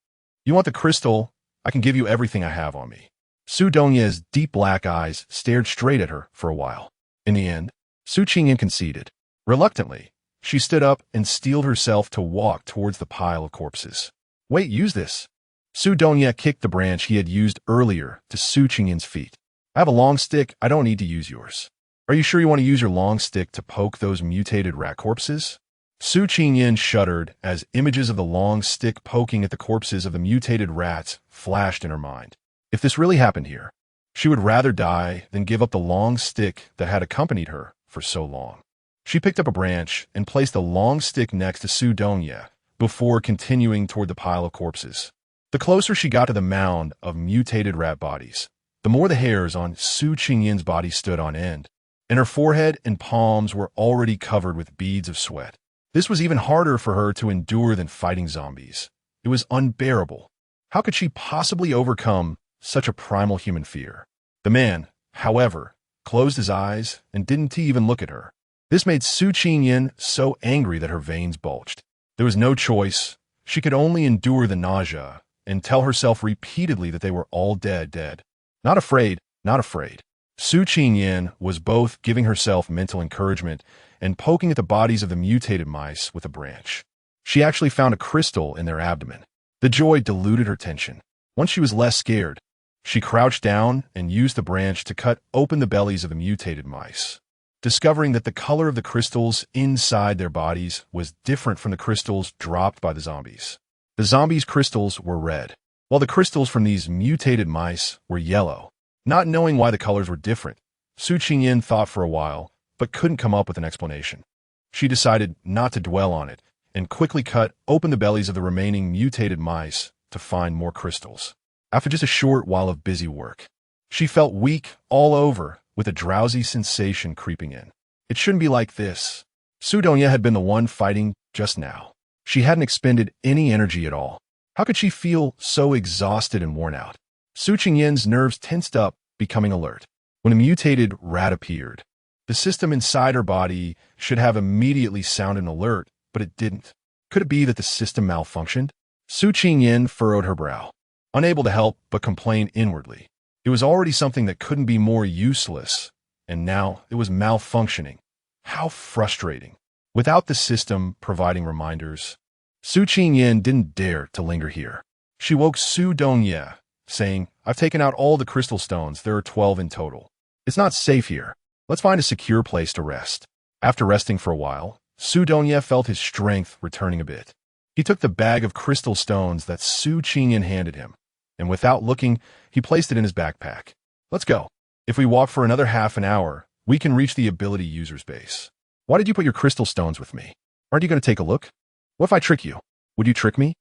You want the crystal? I can give you everything I have on me. Su Donya's deep black eyes stared straight at her for a while. In the end, Su Qingyan conceded. Reluctantly, she stood up and steeled herself to walk towards the pile of corpses. Wait, use this. Su Donya kicked the branch he had used earlier to Su Qingyan's feet. I have a long stick. I don't need to use yours. Are you sure you want to use your long stick to poke those mutated rat corpses? Su Qingyan shuddered as images of the long stick poking at the corpses of the mutated rats flashed in her mind. If this really happened here, she would rather die than give up the long stick that had accompanied her for so long. She picked up a branch and placed the long stick next to Su Donya before continuing toward the pile of corpses. The closer she got to the mound of mutated rat bodies, the more the hairs on Su Qingyan's body stood on end, and her forehead and palms were already covered with beads of sweat. This was even harder for her to endure than fighting zombies. It was unbearable. How could she possibly overcome such a primal human fear? The man, however, closed his eyes and didn't even look at her. This made Su Qingyan so angry that her veins bulged. There was no choice. She could only endure the nausea and tell herself repeatedly that they were all dead. Not afraid, not afraid. Su Qingyan was both giving herself mental encouragement and poking at the bodies of the mutated mice with a branch. She actually found a crystal in their abdomen. The joy diluted her tension. Once she was less scared, she crouched down and used the branch to cut open the bellies of the mutated mice, discovering that the color of the crystals inside their bodies was different from the crystals dropped by the zombies. The zombies' crystals were red, while the crystals from these mutated mice were yellow. Not knowing why the colors were different, Su Qingyan thought for a while, but couldn't come up with an explanation. She decided not to dwell on it and quickly cut open the bellies of the remaining mutated mice to find more crystals. After just a short while of busy work, she felt weak all over with a drowsy sensation creeping in. It shouldn't be like this. Su Donya had been the one fighting just now. She hadn't expended any energy at all. How could she feel so exhausted and worn out? Su Qingyan's nerves tensed up, becoming alert. When a mutated rat appeared, the system inside her body should have immediately sounded an alert, but it didn't. Could it be that the system malfunctioned? Su Qingyan furrowed her brow, unable to help but complain inwardly. It was already something that couldn't be more useless, and now it was malfunctioning. How frustrating. Without the system providing reminders, Su Qingyan didn't dare to linger here. She woke Su Donya, saying, "I've taken out all the crystal stones. There are 12 in total. It's not safe here. Let's find a secure place to rest." After resting for a while, Su Dongye felt his strength returning a bit. He took the bag of crystal stones that Su Qingyan handed him, and without looking, he placed it in his backpack. "Let's go. If we walk for another half an hour, we can reach the ability user's base." "Why did you put your crystal stones with me? Aren't you going to take a look? What if I trick you? Would you trick me?"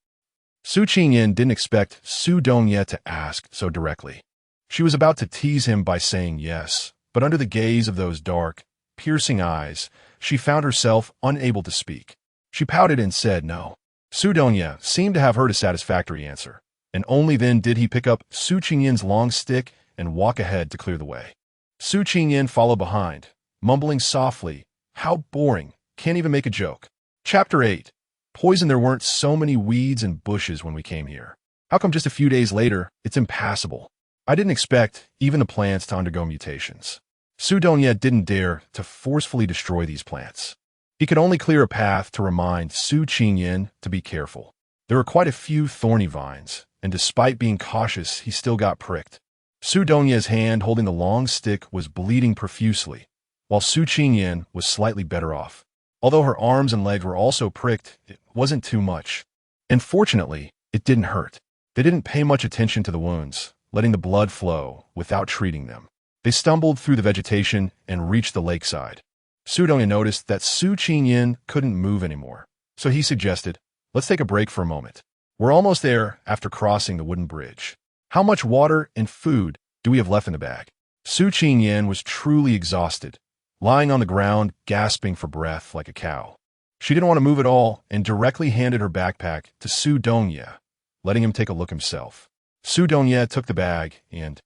Su Qingyan didn't expect Su Dongye to ask so directly. She was about to tease him by saying yes, but under the gaze of those dark, piercing eyes, she found herself unable to speak. She pouted and said no. Su Dongye seemed to have heard a satisfactory answer, and only then did he pick up Su Qingyan's long stick and walk ahead to clear the way. Su Qingyan followed behind, mumbling softly, "How boring, can't even make a joke." Chapter 8. Poison. There weren't so many weeds and bushes when we came here. How come just a few days later, it's impassable? I didn't expect even the plants to undergo mutations. Su Dongye didn't dare to forcefully destroy these plants. He could only clear a path to remind Su Qingyan to be careful. There were quite a few thorny vines, and despite being cautious, he still got pricked. Su Dongye's hand holding the long stick was bleeding profusely, while Su Qingyan was slightly better off. Although her arms and legs were also pricked, it wasn't too much. And fortunately, it didn't hurt. They didn't pay much attention to the wounds, letting the blood flow without treating them. They stumbled through the vegetation and reached the lakeside. Su Dongye noticed that Su Qingyan couldn't move anymore, so he suggested, "Let's take a break for a moment. We're almost there after crossing the wooden bridge. How much water and food do we have left in the bag?" Su Qingyan was truly exhausted, lying on the ground, gasping for breath like a cow. She didn't want to move at all and directly handed her backpack to Su Dongye, letting him take a look himself. Su Dongye took the bag and,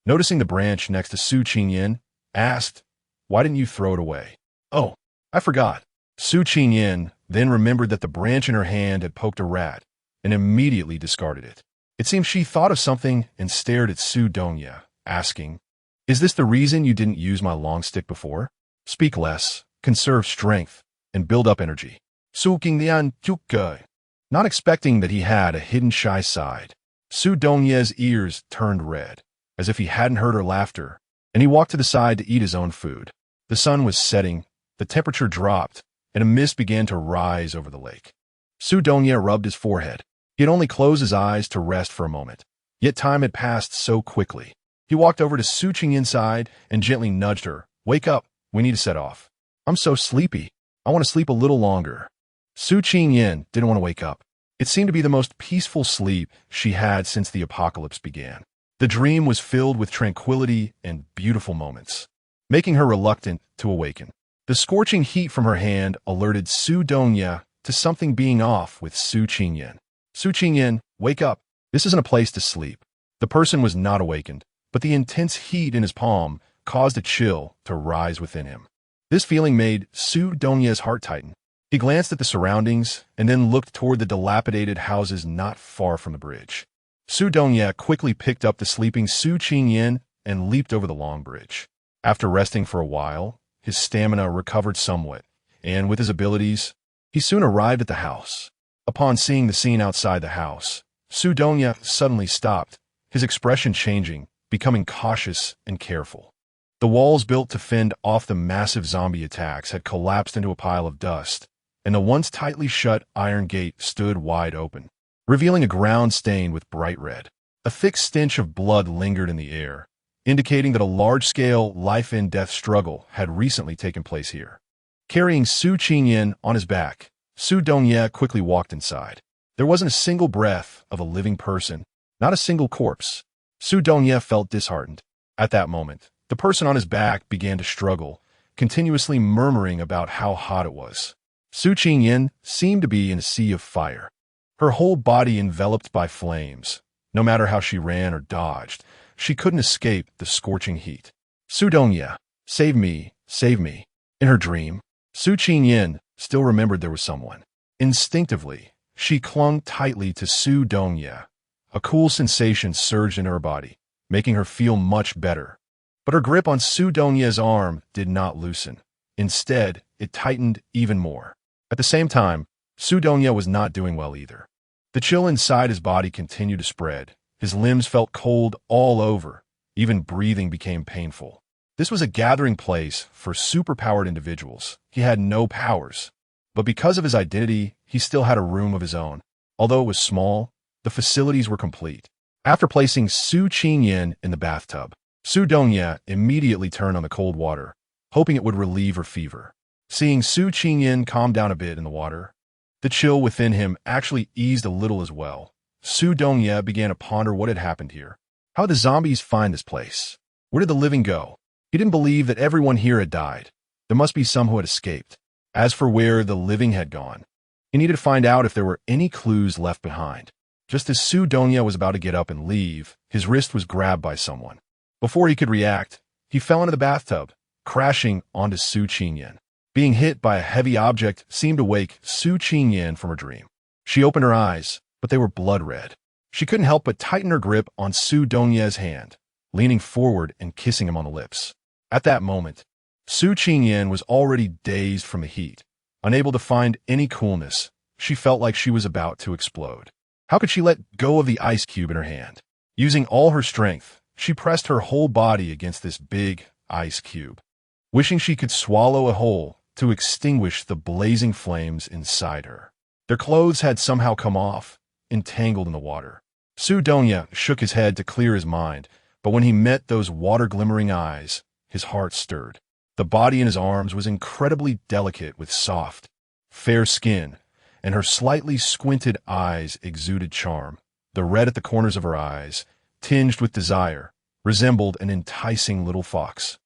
noticing the branch next to Su Qingyan, asked, "Why didn't you throw it away?" "Oh, I forgot." Su Qingyan then remembered that the branch in her hand had poked a rat and immediately discarded it. It seemed she thought of something and stared at Su Dongye, asking, "Is this the reason you didn't use my long stick before? Speak less, conserve strength, and build up energy." Su Qingyan juke. Not expecting that he had a hidden shy side, Su Dongye's ears turned red, as if he hadn't heard her laughter, and he walked to the side to eat his own food. The sun was setting, the temperature dropped, and a mist began to rise over the lake. Su Dongye rubbed his forehead. He had only closed his eyes to rest for a moment, yet time had passed so quickly. He walked over to Su Qingyan's side and gently nudged her. "Wake up, we need to set off." "I'm so sleepy. I want to sleep a little longer." Su Qingyan didn't want to wake up. It seemed to be the most peaceful sleep she had since the apocalypse began. The dream was filled with tranquility and beautiful moments, making her reluctant to awaken. The scorching heat from her hand alerted Su Dongye to something being off with Su Qingyan. "Su Qingyan, wake up. This isn't a place to sleep." The person was not awakened, but the intense heat in his palm caused a chill to rise within him. This feeling made Su Dongye's heart tighten. He glanced at the surroundings and then looked toward the dilapidated houses not far from the bridge. Su Dongye quickly picked up the sleeping Su Qingyan and leaped over the long bridge. After resting for a while, his stamina recovered somewhat, and with his abilities, he soon arrived at the house. Upon seeing the scene outside the house, Su Dongye suddenly stopped, his expression changing, becoming cautious and careful. The walls built to fend off the massive zombie attacks had collapsed into a pile of dust, and the once tightly shut iron gate stood wide open, revealing a ground stained with bright red. A thick stench of blood lingered in the air, indicating that a large-scale life-and-death struggle had recently taken place here. Carrying Su Qingyan on his back, Su Dongye quickly walked inside. There wasn't a single breath of a living person, not a single corpse. Su Dongye felt disheartened. At that moment, the person on his back began to struggle, continuously murmuring about how hot it was. Su Qingyan seemed to be in a sea of fire, her whole body enveloped by flames. No matter how she ran or dodged, she couldn't escape the scorching heat. "Su Dongye, save me, save me." In her dream, Su Qingyan still remembered there was someone. Instinctively, she clung tightly to Su Dongye. A cool sensation surged in her body, making her feel much better. But her grip on Su Dongye's arm did not loosen. Instead, it tightened even more. At the same time, Su Dongye was not doing well either. The chill inside his body continued to spread, His limbs felt cold all over. Even breathing became painful. This was a gathering place for superpowered individuals. He had no powers. But because of his identity, he still had a room of his own. Although it was small, the facilities were complete. After placing Su Qingyan in the bathtub, Su Dongye immediately turned on the cold water, hoping it would relieve her fever. Seeing Su Qingyan calm down a bit in the water, the chill within him actually eased a little as well. Su Dongye began to ponder what had happened here. How did the zombies find this place? Where did the living go? He didn't believe that everyone here had died. There must be some who had escaped. As for where the living had gone, he needed to find out if there were any clues left behind. Just as Su Dongye was about to get up and leave, his wrist was grabbed by someone. Before he could react, he fell into the bathtub, crashing onto Su Qingyan. Being hit by a heavy object seemed to wake Su Qingyan from her dream. She opened her eyes, but they were blood red. She couldn't help but tighten her grip on Su Dongye's hand, leaning forward and kissing him on the lips. At that moment, Su Qingyan was already dazed from the heat. Unable to find any coolness, she felt like she was about to explode. How could she let go of the ice cube in her hand? Using all her strength, she pressed her whole body against this big ice cube, wishing she could swallow a hole to extinguish the blazing flames inside her. Their clothes had somehow come off, entangled in the water. Su Dongye shook his head to clear his mind, but when he met those water-glimmering eyes, his heart stirred. The body in his arms was incredibly delicate with soft, fair skin, and her slightly squinted eyes exuded charm. The red at the corners of her eyes, tinged with desire, resembled an enticing little fox,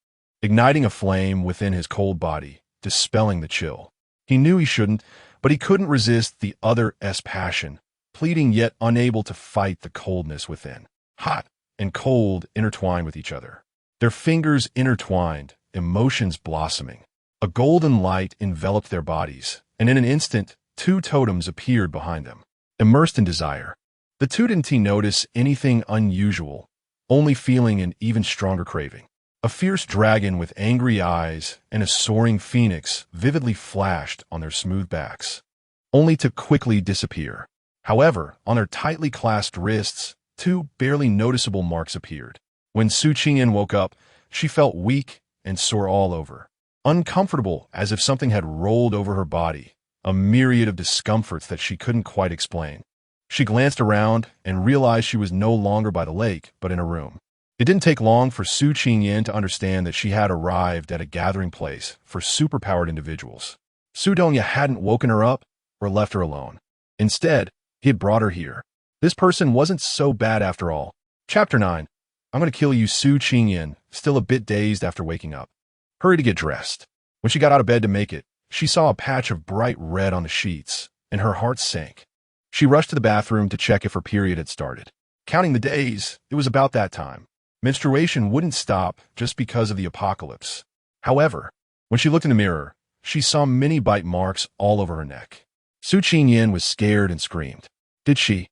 igniting a flame within his cold body, dispelling the chill. He knew he shouldn't, but he couldn't resist the other's passion, pleading yet unable to fight the coldness within. Hot and cold intertwined with each other. Their fingers intertwined, emotions blossoming. A golden light enveloped their bodies, and in an instant, two totems appeared behind them. Immersed in desire, the two didn't notice anything unusual, only feeling an even stronger craving. A fierce dragon with angry eyes and a soaring phoenix vividly flashed on their smooth backs, only to quickly disappear. However, on their tightly clasped wrists, two barely noticeable marks appeared. When Su Qingyan woke up, she felt weak and sore all over, uncomfortable as if something had rolled over her body, a myriad of discomforts that she couldn't quite explain. She glanced around and realized she was no longer by the lake, but in a room. It didn't take long for Su Qingyan to understand that she had arrived at a gathering place for superpowered individuals. Su Dongye hadn't woken her up or left her alone. Instead, he had brought her here. This person wasn't so bad after all. Chapter 9. I'm going to kill you, Su Qingyan, still a bit dazed after waking up. Hurry to get dressed. When she got out of bed to make it, she saw a patch of bright red on the sheets, and her heart sank. She rushed to the bathroom to check if her period had started. Counting the days, it was about that time. Menstruation wouldn't stop just because of the apocalypse. However, when she looked in the mirror, she saw many bite marks all over her neck. Su Qingyan was scared and screamed. Did she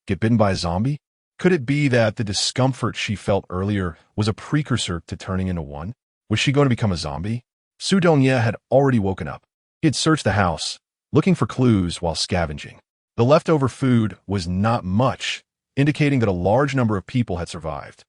get bitten by a zombie? Could it be that the discomfort she felt earlier was a precursor to turning into one? Was she going to become a zombie? Su Dongye had already woken up. He had searched the house, looking for clues while scavenging. The leftover food was not much, indicating that a large number of people had survived.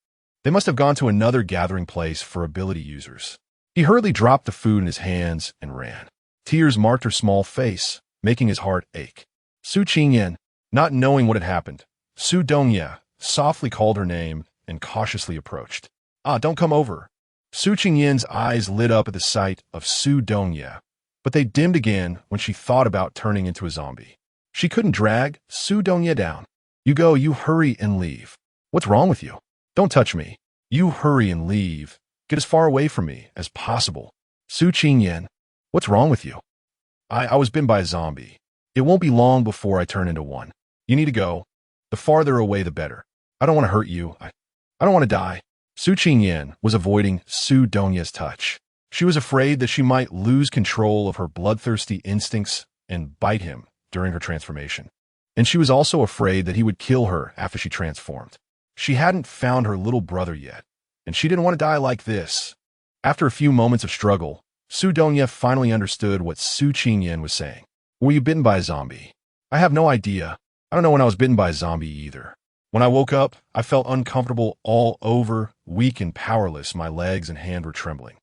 They must have gone to another gathering place for ability users. He hurriedly dropped the food in his hands and ran. Tears marked her small face, making his heart ache. Su Qingyan, not knowing what had happened, Su Dongye softly called her name and cautiously approached. Don't come over. Su Qingyan's eyes lit up at the sight of Su Dongye, but they dimmed again when she thought about turning into a zombie. She couldn't drag Su Dongye down. You hurry and leave. What's wrong with you? Don't touch me. You hurry and leave. Get as far away from me as possible. Su Qingyan, what's wrong with you? I was bitten by a zombie. It won't be long before I turn into one. You need to go. The farther away, the better. I don't want to hurt you. I don't want to die. Su Qingyan was avoiding Su Dongye's touch. She was afraid that she might lose control of her bloodthirsty instincts and bite him during her transformation. And she was also afraid that he would kill her after she transformed. She hadn't found her little brother yet, and she didn't want to die like this. After a few moments of struggle, Su Dongye finally understood what Su Qingyan was saying. Were you bitten by a zombie? I have no idea. I don't know when I was bitten by a zombie either. When I woke up, I felt uncomfortable all over, weak and powerless. My legs and hand were trembling.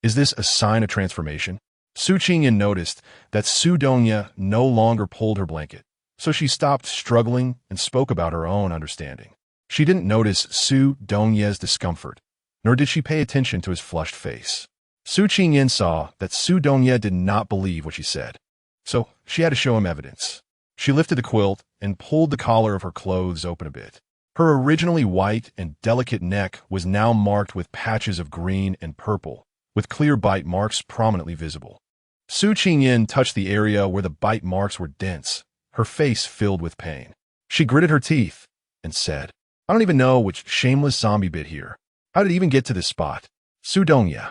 Is this a sign of transformation? Su Qingyan noticed that Su Donya no longer pulled her blanket, so she stopped struggling and spoke about her own understanding. She didn't notice Su Donya's discomfort, nor did she pay attention to his flushed face. Su Qingyan saw that Su Donya did not believe what she said, so she had to show him evidence. She lifted the quilt and pulled the collar of her clothes open a bit. Her originally white and delicate neck was now marked with patches of green and purple, with clear bite marks prominently visible. Su Qingyan touched the area where the bite marks were dense, her face filled with pain. She gritted her teeth and said, I don't even know which shameless zombie bit here. How did it even get to this spot? Su Donya,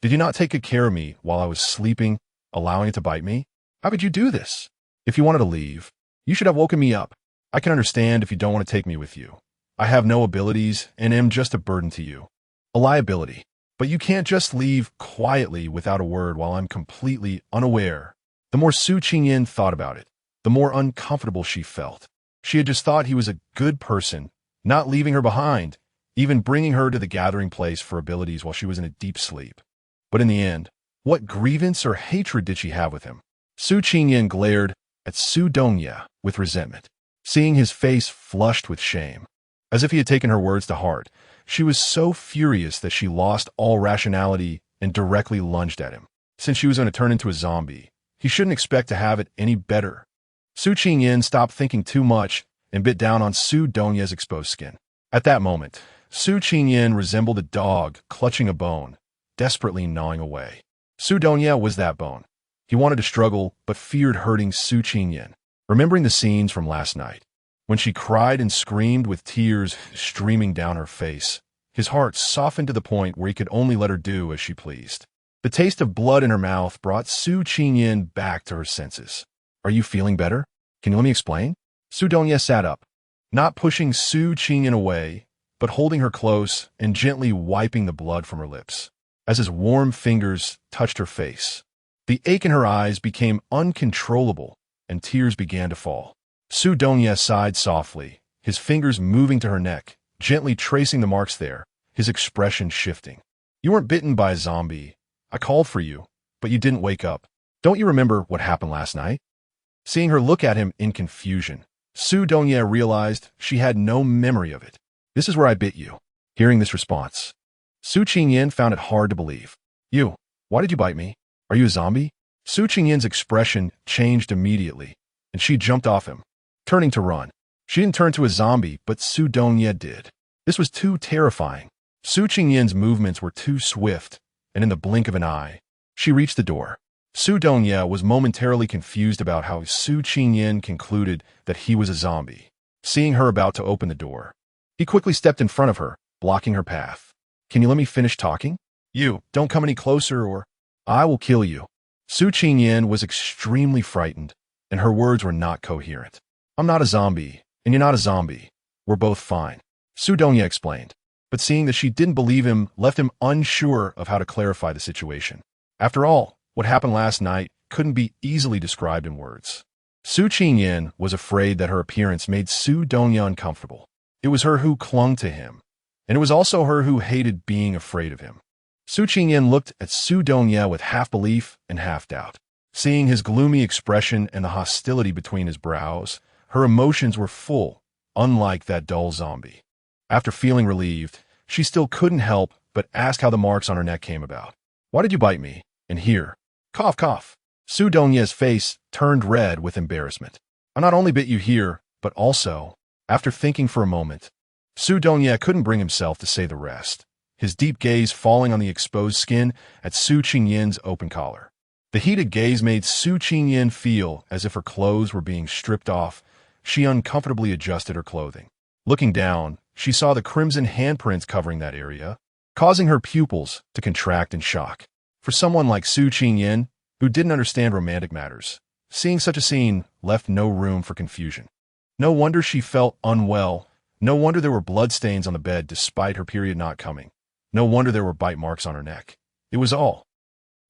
did you not take good care of me while I was sleeping, allowing it to bite me? How could you do this? If you wanted to leave, you should have woken me up. I can understand if you don't want to take me with you. I have no abilities and am just a burden to you. A liability. But you can't just leave quietly without a word while I'm completely unaware. The more Su Qingyan thought about it, the more uncomfortable she felt. She had just thought he was a good person, not leaving her behind, even bringing her to the gathering place for abilities while she was in a deep sleep. But in the end, what grievance or hatred did she have with him? Su Qingyan glared at Su Donya with resentment, seeing his face flushed with shame. As if he had taken her words to heart, she was so furious that she lost all rationality and directly lunged at him. Since she was going to turn into a zombie, he shouldn't expect to have it any better. Su Qingyan stopped thinking too much and bit down on Su Donya's exposed skin. At that moment, Su Qingyan resembled a dog clutching a bone, desperately gnawing away. Su Donya was that bone. He wanted to struggle, but feared hurting Su Qingyan. Remembering the scenes from last night, when she cried and screamed with tears streaming down her face, his heart softened to the point where he could only let her do as she pleased. The taste of blood in her mouth brought Su Qingyan back to her senses. Are you feeling better? Can you let me explain? Su Donya sat up, not pushing Su Qingyan away, but holding her close and gently wiping the blood from her lips. As his warm fingers touched her face, the ache in her eyes became uncontrollable, and tears began to fall. Su Donya sighed softly, his fingers moving to her neck, gently tracing the marks there, his expression shifting. You weren't bitten by a zombie. I called for you, but you didn't wake up. Don't you remember what happened last night? Seeing her look at him in confusion, Su Donya realized she had no memory of it. This is where I bit you. Hearing this response, Su Qingyan found it hard to believe. You, why did you bite me? Are you a zombie? Su Qingyan's expression changed immediately, and she jumped off him, turning to run. She didn't turn to a zombie, but Su Donya did. This was too terrifying. Su Qingyan's movements were too swift, and in the blink of an eye, she reached the door. Su Donya was momentarily confused about how Su Qingyan concluded that he was a zombie. Seeing her about to open the door, he quickly stepped in front of her, blocking her path. Can you let me finish talking? You, don't come any closer or I will kill you. Su Qingyan was extremely frightened, and her words were not coherent. I'm not a zombie, and you're not a zombie. We're both fine, Su Donya explained, but seeing that she didn't believe him left him unsure of how to clarify the situation. After all, what happened last night couldn't be easily described in words. Su Qingyan was afraid that her appearance made Su Donya uncomfortable. It was her who clung to him, and it was also her who hated being afraid of him. Su Qingyan looked at Su Donya with half-belief and half-doubt. Seeing his gloomy expression and the hostility between his brows, her emotions were full, unlike that dull zombie. After feeling relieved, she still couldn't help but ask how the marks on her neck came about. Why did you bite me? And here, cough, cough. Su Donya's face turned red with embarrassment. I not only bit you here, but also, after thinking for a moment, Su Donya couldn't bring himself to say the rest, his deep gaze falling on the exposed skin at Su Qingyan's open collar. The heated gaze made Su Qingyan feel as if her clothes were being stripped off. She uncomfortably adjusted her clothing. Looking down, she saw the crimson handprints covering that area, causing her pupils to contract in shock. For someone like Su Qingyan, who didn't understand romantic matters, seeing such a scene left no room for confusion. No wonder she felt unwell. No wonder there were bloodstains on the bed despite her period not coming. No wonder there were bite marks on her neck. It was all.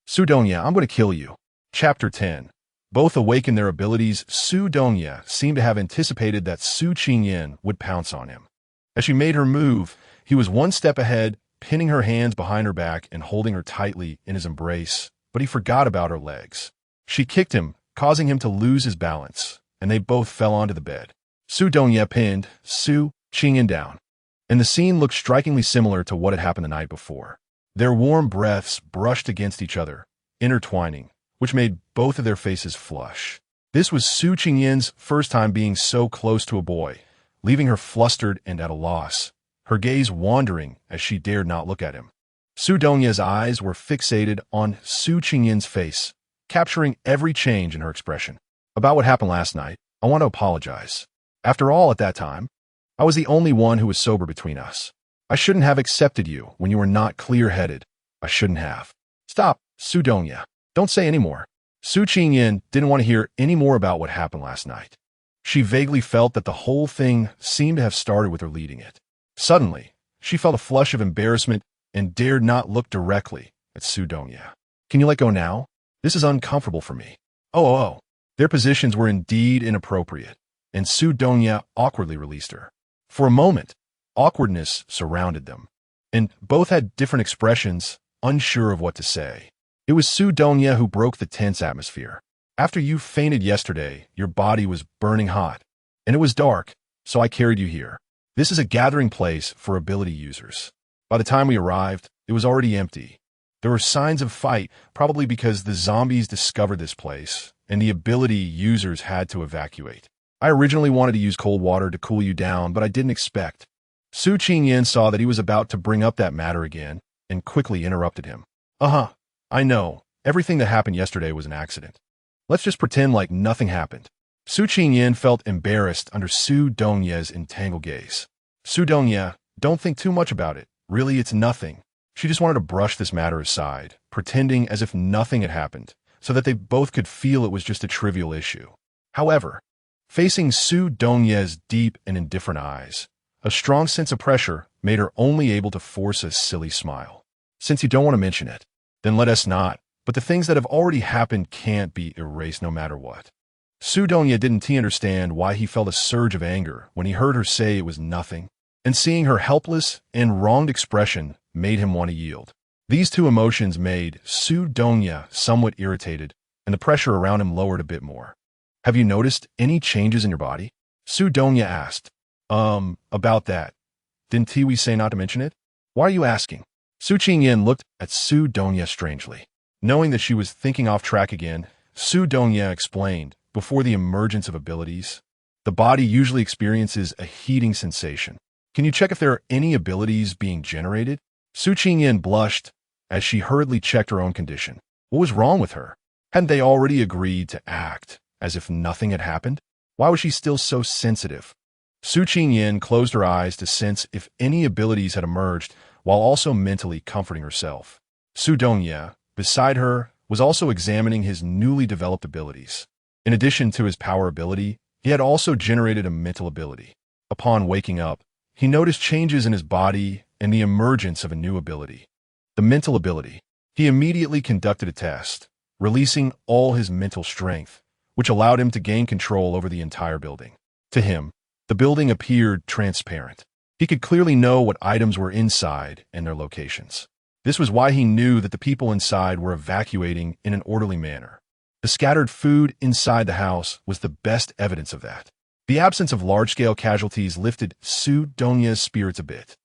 Su Donya, I'm going to kill you. Chapter 10. Both awakened their abilities. Su Donya seemed to have anticipated that Su Qingyan would pounce on him. As she made her move, he was one step ahead, pinning her hands behind her back and holding her tightly in his embrace, but he forgot about her legs. She kicked him, causing him to lose his balance, and they both fell onto the bed. Su Dongye pinned Su Qingyan down, and the scene looked strikingly similar to what had happened the night before. Their warm breaths brushed against each other, intertwining, which made both of their faces flush. This was Su Qingyan's first time being so close to a boy, leaving her flustered and at a loss, her gaze wandering as she dared not look at him. Su Dongye's eyes were fixated on Su Qingyan's face, capturing every change in her expression. About what happened last night, I want to apologize. After all, at that time, I was the only one who was sober between us. I shouldn't have accepted you when you were not clear-headed. I shouldn't have. Stop, Su Dongye. Don't say any more. Su Qingyan didn't want to hear any more about what happened last night. She vaguely felt that the whole thing seemed to have started with her leading it. Suddenly, she felt a flush of embarrassment and dared not look directly at Su Dongye. Can you let go now? This is uncomfortable for me. Oh. Their positions were indeed inappropriate, and Su Dongye awkwardly released her. For a moment, awkwardness surrounded them, and both had different expressions, unsure of what to say. It was Su Dongye who broke the tense atmosphere. After you fainted yesterday, your body was burning hot, and it was dark, so I carried you here. This is a gathering place for ability users. By the time we arrived, it was already empty. There were signs of fight, probably because the zombies discovered this place, and the ability users had to evacuate. I originally wanted to use cold water to cool you down, but I didn't expect. Su Qingyan saw that he was about to bring up that matter again, and quickly interrupted him. I know. Everything that happened yesterday was an accident. Let's just pretend like nothing happened. Su Qingyan felt embarrassed under Su Dongye's entangled gaze. Su Dongye, don't think too much about it. Really, it's nothing. She just wanted to brush this matter aside, pretending as if nothing had happened, so that they both could feel it was just a trivial issue. However, facing Su Dongye's deep and indifferent eyes, a strong sense of pressure made her only able to force a silly smile. Since you don't want to mention it, then let us not, but the things that have already happened can't be erased no matter what. Su Dongye didn't understand why he felt a surge of anger when he heard her say it was nothing, and seeing her helpless and wronged expression made him want to yield. These two emotions made Su Dongye somewhat irritated, and the pressure around him lowered a bit more. Have you noticed any changes in your body? Su Dongye asked. About that. Didn't Tiwi say not to mention it? Why are you asking? Su Qingyan looked at Su Dongye strangely. Knowing that she was thinking off track again, Su Dongye explained, before the emergence of abilities, the body usually experiences a heating sensation. Can you check if there are any abilities being generated? Su Qingyan blushed as she hurriedly checked her own condition. What was wrong with her? Hadn't they already agreed to act as if nothing had happened? Why was she still so sensitive? Su Qingyan closed her eyes to sense if any abilities had emerged, while also mentally comforting herself. Su Dongye, beside her, was also examining his newly developed abilities. In addition to his power ability, he had also generated a mental ability. Upon waking up, he noticed changes in his body and the emergence of a new ability. The mental ability. He immediately conducted a test, releasing all his mental strength, which allowed him to gain control over the entire building. To him, the building appeared transparent. He could clearly know what items were inside and their locations. This was why he knew that the people inside were evacuating in an orderly manner. The scattered food inside the house was the best evidence of that. The absence of large-scale casualties lifted Su Dongye's spirits a bit.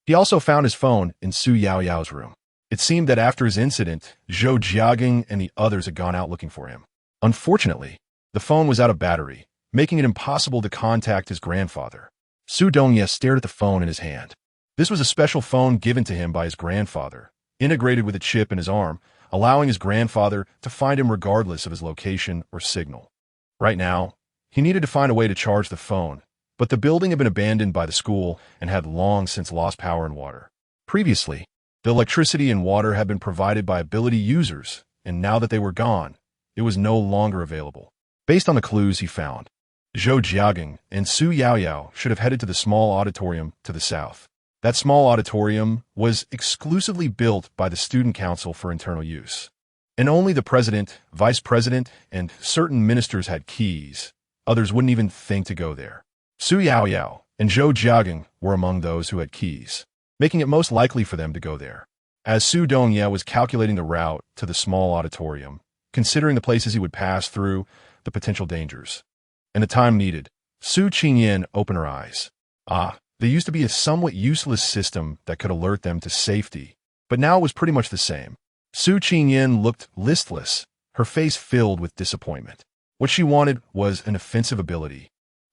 He also found his phone in Su Yaoyao's room. It seemed that after his incident, Zhou Jiaging and the others had gone out looking for him. Unfortunately, the phone was out of battery, making it impossible to contact his grandfather. Su Dongye stared at the phone in his hand. This was a special phone given to him by his grandfather, integrated with a chip in his arm, allowing his grandfather to find him regardless of his location or signal. Right now, he needed to find a way to charge the phone, but the building had been abandoned by the school and had long since lost power and water. Previously, the electricity and water had been provided by ability users, and now that they were gone, it was no longer available. Based on the clues he found, Zhou Jiaging and Su Yaoyao should have headed to the small auditorium to the south. That small auditorium was exclusively built by the Student Council for internal use, and only the president, vice president, and certain ministers had keys. Others wouldn't even think to go there. Su Yaoyao and Zhou Jiagang were among those who had keys, making it most likely for them to go there. As Su Dongye was calculating the route to the small auditorium, considering the places he would pass through, the potential dangers, and the time needed, Su Qingyan opened her eyes. There used to be a somewhat useless system that could alert them to safety, but now it was pretty much the same. Su Qingyan looked listless, her face filled with disappointment. What she wanted was an offensive ability,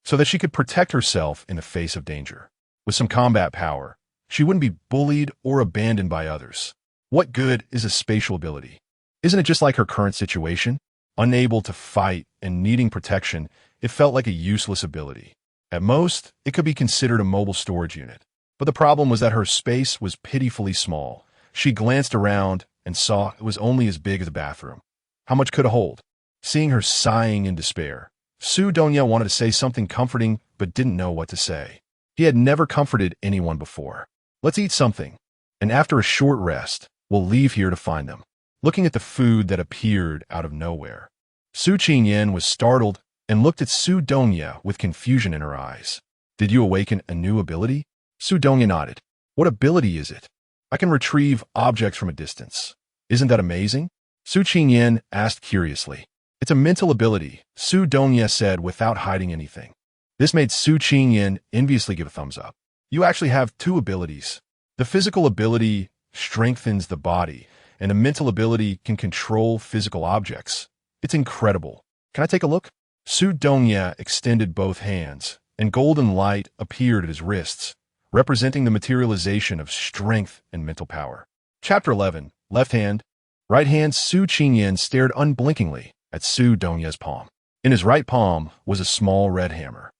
so that she could protect herself in the face of danger. With some combat power, she wouldn't be bullied or abandoned by others. What good is a spatial ability? Isn't it just like her current situation? Unable to fight and needing protection, it felt like a useless ability. At most, it could be considered a mobile storage unit. But the problem was that her space was pitifully small. She glanced around and saw it was only as big as a bathroom. How much could it hold? Seeing her sighing in despair, Su Dongye wanted to say something comforting but didn't know what to say. He had never comforted anyone before. Let's eat something, and after a short rest, we'll leave here to find them. Looking at the food that appeared out of nowhere, Su Qingyan was startled and looked at Su Dongye with confusion in her eyes. Did you awaken a new ability? Su Dongye nodded. What ability is it? I can retrieve objects from a distance. Isn't that amazing? Su Qingyan asked curiously. It's a mental ability, Su Dongye said without hiding anything. This made Su Qingyan enviously give a thumbs up. You actually have two abilities. The physical ability strengthens the body, and the mental ability can control physical objects. It's incredible. Can I take a look? Su Dongye extended both hands, and golden light appeared at his wrists, representing the materialization of strength and mental power. Chapter 11. Left hand. Right hand. Su Qingyan stared unblinkingly at Su Dongye's palm. In his right palm was a small red hammer,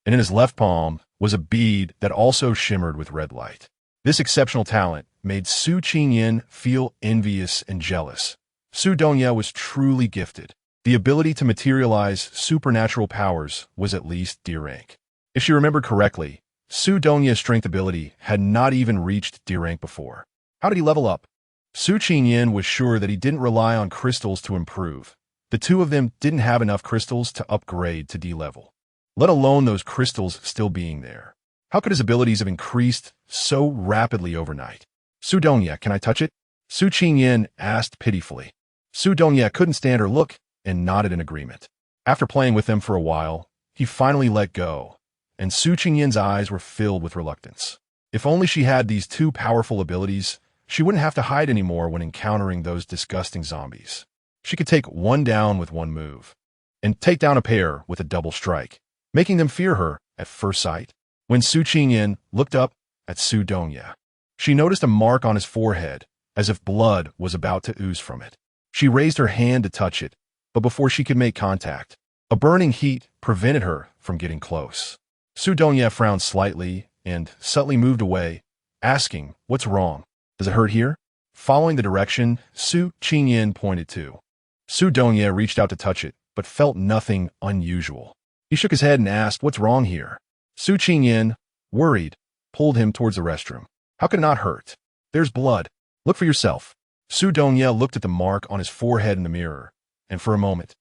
and in his left palm was a bead that also shimmered with red light. This exceptional talent made Su Qingyan feel envious and jealous. Su Dongye was truly gifted. The ability to materialize supernatural powers was at least D rank. If she remembered correctly, Su Dongye's strength ability had not even reached D rank before. How did he level up? Su Qingyan was sure that he didn't rely on crystals to improve. The two of them didn't have enough crystals to upgrade to D level, let alone those crystals still being there. How could his abilities have increased so rapidly overnight? Su Dongye, can I touch it? Su Qingyan asked pitifully. Su Dongye couldn't stand her look and nodded in agreement. After playing with them for a while, he finally let go, and Su Qingyan's eyes were filled with reluctance. If only she had these two powerful abilities, she wouldn't have to hide anymore when encountering those disgusting zombies. She could take one down with one move, and take down a pair with a double strike, making them fear her at first sight. When Su Qingyan looked up at Su Dongye, she noticed a mark on his forehead, as if blood was about to ooze from it. She raised her hand to touch it, but before she could make contact, a burning heat prevented her from getting close. Su Dongye frowned slightly and subtly moved away, asking, "What's wrong? Does it hurt here?" Following the direction Su Qingyan pointed to, Su Dongye reached out to touch it, but felt nothing unusual. He shook his head and asked, "What's wrong here?" Su Qingyan, worried, pulled him towards the restroom. "How could it not hurt? There's blood. Look for yourself." Su Dongye looked at the mark on his forehead in the mirror, and for a moment,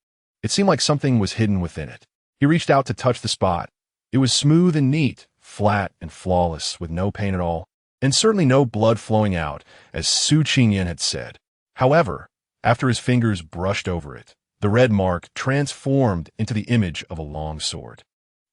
it seemed like something was hidden within it. He reached out to touch the spot. It was smooth and neat, flat and flawless, with no pain at all, and certainly no blood flowing out, as Su Qingyan had said. However, after his fingers brushed over it, the red mark transformed into the image of a long sword.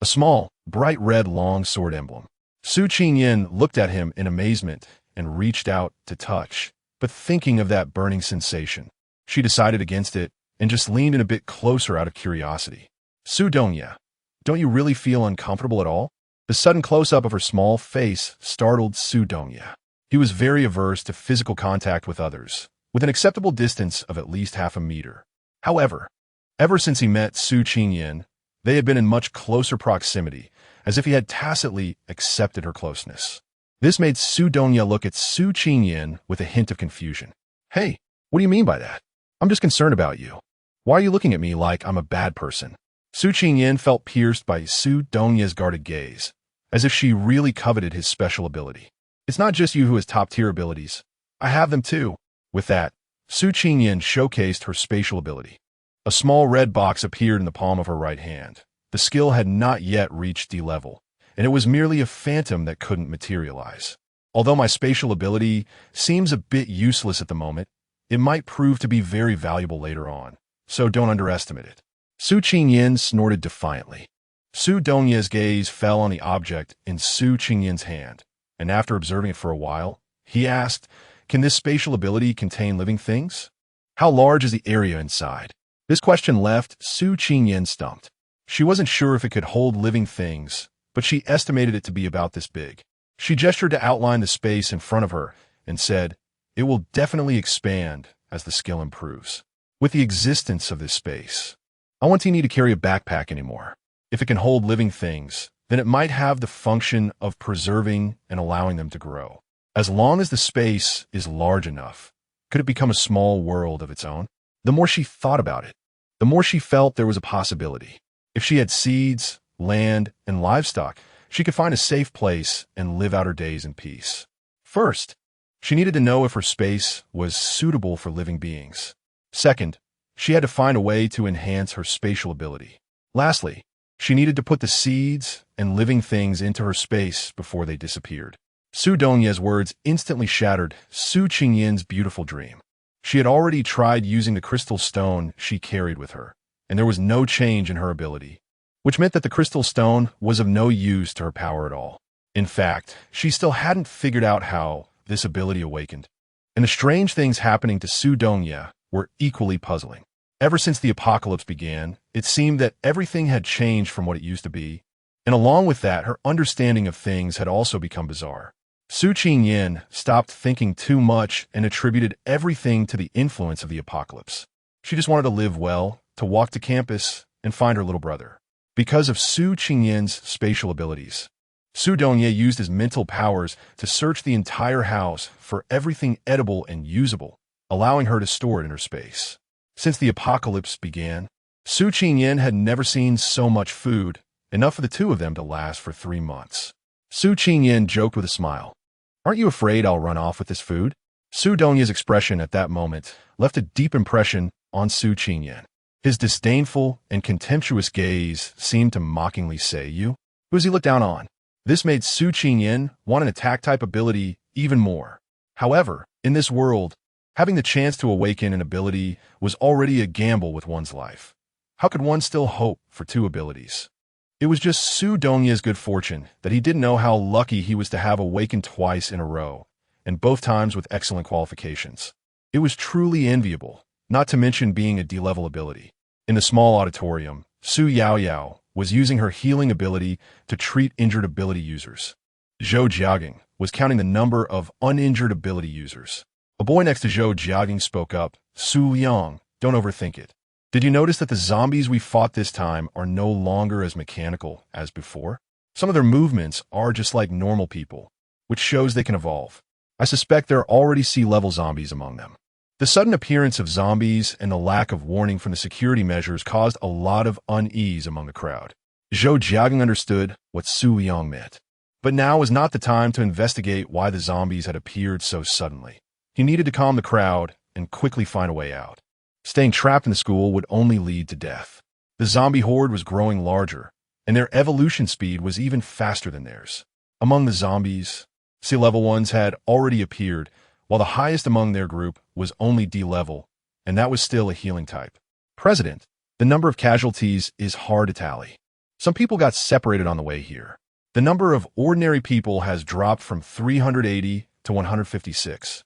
A small, bright red long sword emblem. Su Qingyan looked at him in amazement and reached out to touch, but thinking of that burning sensation, she decided against it and just leaned in a bit closer out of curiosity. "Su Dongye, don't you really feel uncomfortable at all?" The sudden close-up of her small face startled Su Dongye. He was very averse to physical contact with others, with an acceptable distance of at least half a meter. However, ever since he met Su Qingyan, they had been in much closer proximity, as if he had tacitly accepted her closeness. This made Su Dongye look at Su Qingyan with a hint of confusion. "Hey, what do you mean by that? I'm just concerned about you. Why are you looking at me like I'm a bad person?" Su Qingyan felt pierced by Su Dongye's guarded gaze, as if she really coveted his special ability. "It's not just you who has top-tier abilities. I have them too." With that, Su Qingyan showcased her spatial ability. A small red box appeared in the palm of her right hand. The skill had not yet reached D level, and it was merely a phantom that couldn't materialize. Although my spatial ability seems a bit useless at the moment, it might prove to be very valuable later on, so don't underestimate it. Su Qingyan snorted defiantly. Su Dongye's gaze fell on the object in Su Qingyan's hand, and after observing it for a while, he asked, "Can this spatial ability contain living things? How large is the area inside?" This question left Su Qingyan stumped. She wasn't sure if it could hold living things, but she estimated it to be about this big. She gestured to outline the space in front of her and said, "It will definitely expand as the skill improves. With the existence of this space, I won't need to carry a backpack anymore. If it can hold living things, then it might have the function of preserving and allowing them to grow. As long as the space is large enough, could it become a small world of its own?" The more she thought about it, the more she felt there was a possibility. If she had seeds, land, and livestock, she could find a safe place and live out her days in peace. First, she needed to know if her space was suitable for living beings. Second, she had to find a way to enhance her spatial ability. Lastly, she needed to put the seeds and living things into her space before they disappeared. Su Dongye's words instantly shattered Su Qingyan's beautiful dream. She had already tried using the crystal stone she carried with her, and there was no change in her ability, which meant that the crystal stone was of no use to her power at all. In fact, she still hadn't figured out how this ability awakened. And the strange things happening to Su Dongye were equally puzzling. Ever since the apocalypse began, it seemed that everything had changed from what it used to be, and along with that, her understanding of things had also become bizarre. Su Qingyan stopped thinking too much and attributed everything to the influence of the apocalypse. She just wanted to live well, to walk to campus, and find her little brother. Because of Su Qingyan's spatial abilities, Su Dongye used his mental powers to search the entire house for everything edible and usable, allowing her to store it in her space. Since the apocalypse began, Su Qingyan had never seen so much food, enough for the two of them to last for 3 months. Su Qingyan joked with a smile. "Aren't you afraid I'll run off with this food?" Su Dongye's expression at that moment left a deep impression on Su Qingyan. His disdainful and contemptuous gaze seemed to mockingly say, "You? Who does he look down on?" This made Su Qingyan want an attack-type ability even more. However, in this world, having the chance to awaken an ability was already a gamble with one's life. How could one still hope for 2 abilities? It was just Su Dongye's good fortune that he didn't know how lucky he was to have awakened twice in a row, and both times with excellent qualifications. It was truly enviable, not to mention being a D-level ability. In the small auditorium, Su Yaoyao was using her healing ability to treat injured ability users. Zhou Jiaging was counting the number of uninjured ability users. A boy next to Zhou Jiaging spoke up, "Su Liang, don't overthink it. Did you notice that the zombies we fought this time are no longer as mechanical as before? Some of their movements are just like normal people, which shows they can evolve. I suspect there are already sea-level zombies among them." The sudden appearance of zombies and the lack of warning from the security measures caused a lot of unease among the crowd. Zhou Jiaging understood what Su Liang meant. But now was not the time to investigate why the zombies had appeared so suddenly. He needed to calm the crowd and quickly find a way out. Staying trapped in the school would only lead to death. The zombie horde was growing larger, and their evolution speed was even faster than theirs. Among the zombies, C-level ones had already appeared, while the highest among their group was only D-level, and that was still a healing type. President, the number of casualties is hard to tally. Some people got separated on the way here. The number of ordinary people has dropped from 380 to 156,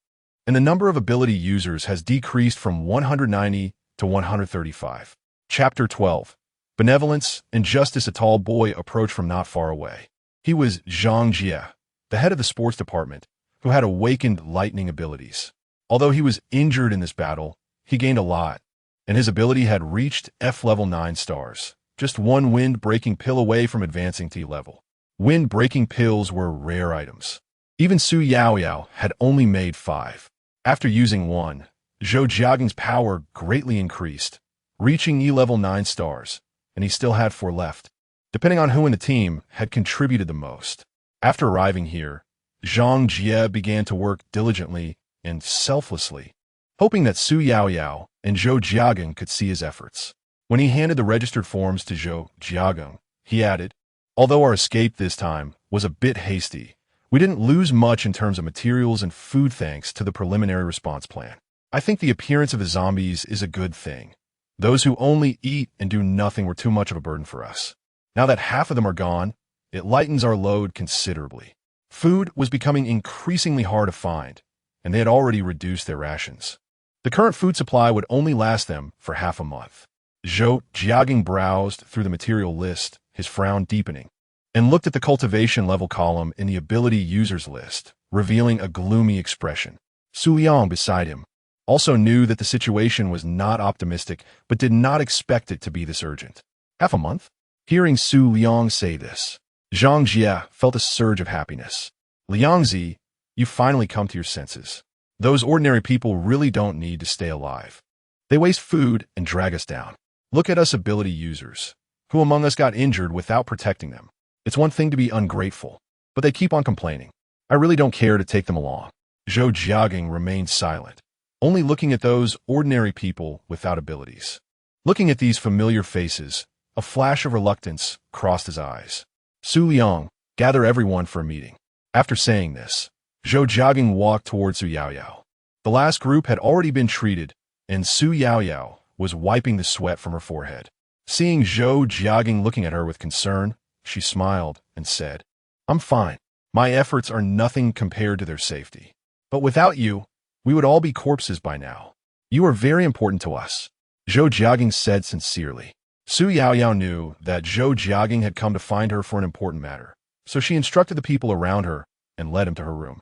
and the number of ability users has decreased from 190 to 135. Chapter 12. Benevolence and Justice. A tall boy approached from not far away. He was Zhang Jie, the head of the sports department, who had awakened lightning abilities. Although he was injured in this battle, he gained a lot, and his ability had reached F-level 9 stars, just one wind-breaking pill away from advancing T-level. Wind-breaking pills were rare items. Even Su Yaoyao had only made 5. After using one, Zhou Jiaging's power greatly increased, reaching E-level 9 stars, and he still had 4 left, depending on who in the team had contributed the most. After arriving here, Zhang Jie began to work diligently and selflessly, hoping that Su Yaoyao and Zhou Jiaging could see his efforts. When he handed the registered forms to Zhou Jiaging, he added, Although our escape this time was a bit hasty, we didn't lose much in terms of materials and food thanks to the preliminary response plan. I think the appearance of the zombies is a good thing. Those who only eat and do nothing were too much of a burden for us. Now that half of them are gone, it lightens our load considerably. Food was becoming increasingly hard to find, and they had already reduced their rations. The current food supply would only last them for half a month. Zhou Jiaging browsed through the material list, his frown deepening, and looked at the cultivation level column in the ability users list, revealing a gloomy expression. Su Liang beside him also knew that the situation was not optimistic, but did not expect it to be this urgent. Half a month? Hearing Su Liang say this, Zhang Jie felt a surge of happiness. Liangzi, you finally come to your senses. Those ordinary people really don't need to stay alive. They waste food and drag us down. Look at us ability users. Who among us got injured without protecting them? It's one thing to be ungrateful, but they keep on complaining. I really don't care to take them along. Zhou Jiaging remained silent, only looking at those ordinary people without abilities. Looking at these familiar faces, a flash of reluctance crossed his eyes. Su Liang, gather everyone for a meeting. After saying this, Zhou Jiaging walked towards Su Yaoyao. The last group had already been treated, and Su Yaoyao was wiping the sweat from her forehead. Seeing Zhou Jiaging looking at her with concern, she smiled and said, I'm fine. My efforts are nothing compared to their safety. But without you, we would all be corpses by now. You are very important to us. Zhou Jiaging said sincerely. Su Yaoyao knew that Zhou Jiaging had come to find her for an important matter, so she instructed the people around her and led him to her room.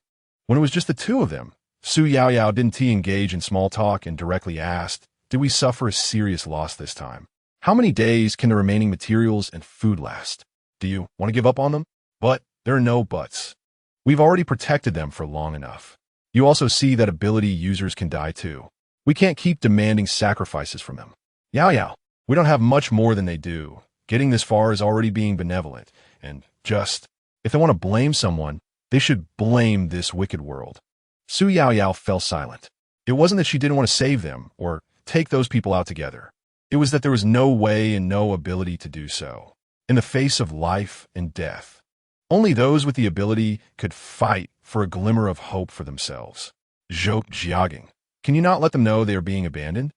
When it was just the two of them, Su Yaoyao didn't engage in small talk and directly asked, did we suffer a serious loss this time? How many days can the remaining materials and food last? Do you want to give up on them? But there are no buts. We've already protected them for long enough. You also see that ability users can die too. We can't keep demanding sacrifices from them. Yao, we don't have much more than they do. Getting this far is already being benevolent, and just, if they want to blame someone, they should blame this wicked world. Su Yaoyao fell silent. It wasn't that she didn't want to save them or take those people out together. It was that there was no way and no ability to do so. In the face of life and death, only those with the ability could fight for a glimmer of hope for themselves. Zhou Jiaging, can you not let them know they are being abandoned?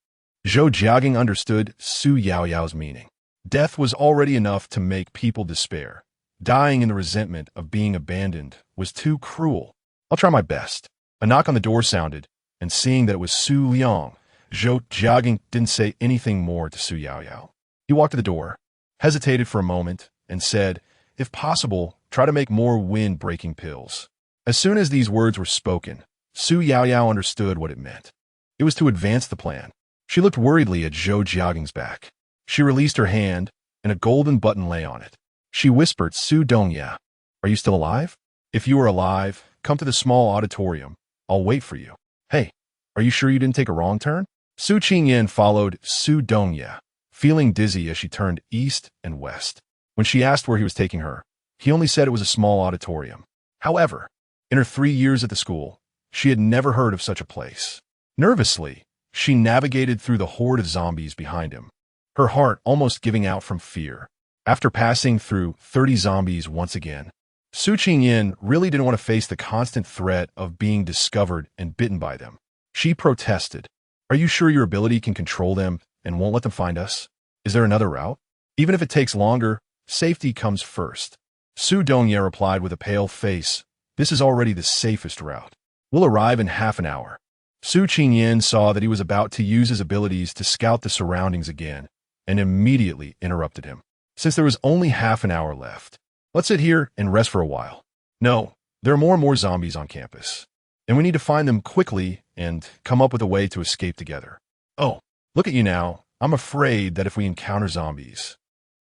Zhou Jiaging understood Su Yaoyao's meaning. Death was already enough to make people despair. Dying in the resentment of being abandoned was too cruel. I'll try my best. A knock on the door sounded, and seeing that it was Su Liang, Zhou Jiaging didn't say anything more to Su Yaoyao. He walked to the door, hesitated for a moment, and said, if possible, try to make more wind-breaking pills. As soon as these words were spoken, Su Yaoyao understood what it meant. It was to advance the plan. She looked worriedly at Zhou Jiaging's back. She released her hand, and a golden button lay on it. She whispered, Su Dongya, are you still alive? If you are alive, come to the small auditorium. I'll wait for you. Hey, are you sure you didn't take a wrong turn? Su Qingyan followed Su Dongya, feeling dizzy as she turned east and west. When she asked where he was taking her, he only said it was a small auditorium. However, in her 3 years at the school, she had never heard of such a place. Nervously, she navigated through the horde of zombies behind him, her heart almost giving out from fear. After passing through 30 zombies once again, Su Qingyan really didn't want to face the constant threat of being discovered and bitten by them. She protested, are you sure your ability can control them and won't let them find us? Is there another route? Even if it takes longer, safety comes first. Su Dongya replied with a pale face, this is already the safest route. We'll arrive in half an hour. Su Qingyan saw that he was about to use his abilities to scout the surroundings again, and immediately interrupted him. Since there was only half an hour left, let's sit here and rest for a while. No, there are more and more zombies on campus, and we need to find them quickly and come up with a way to escape together. Oh, look at you now. I'm afraid that if we encounter zombies,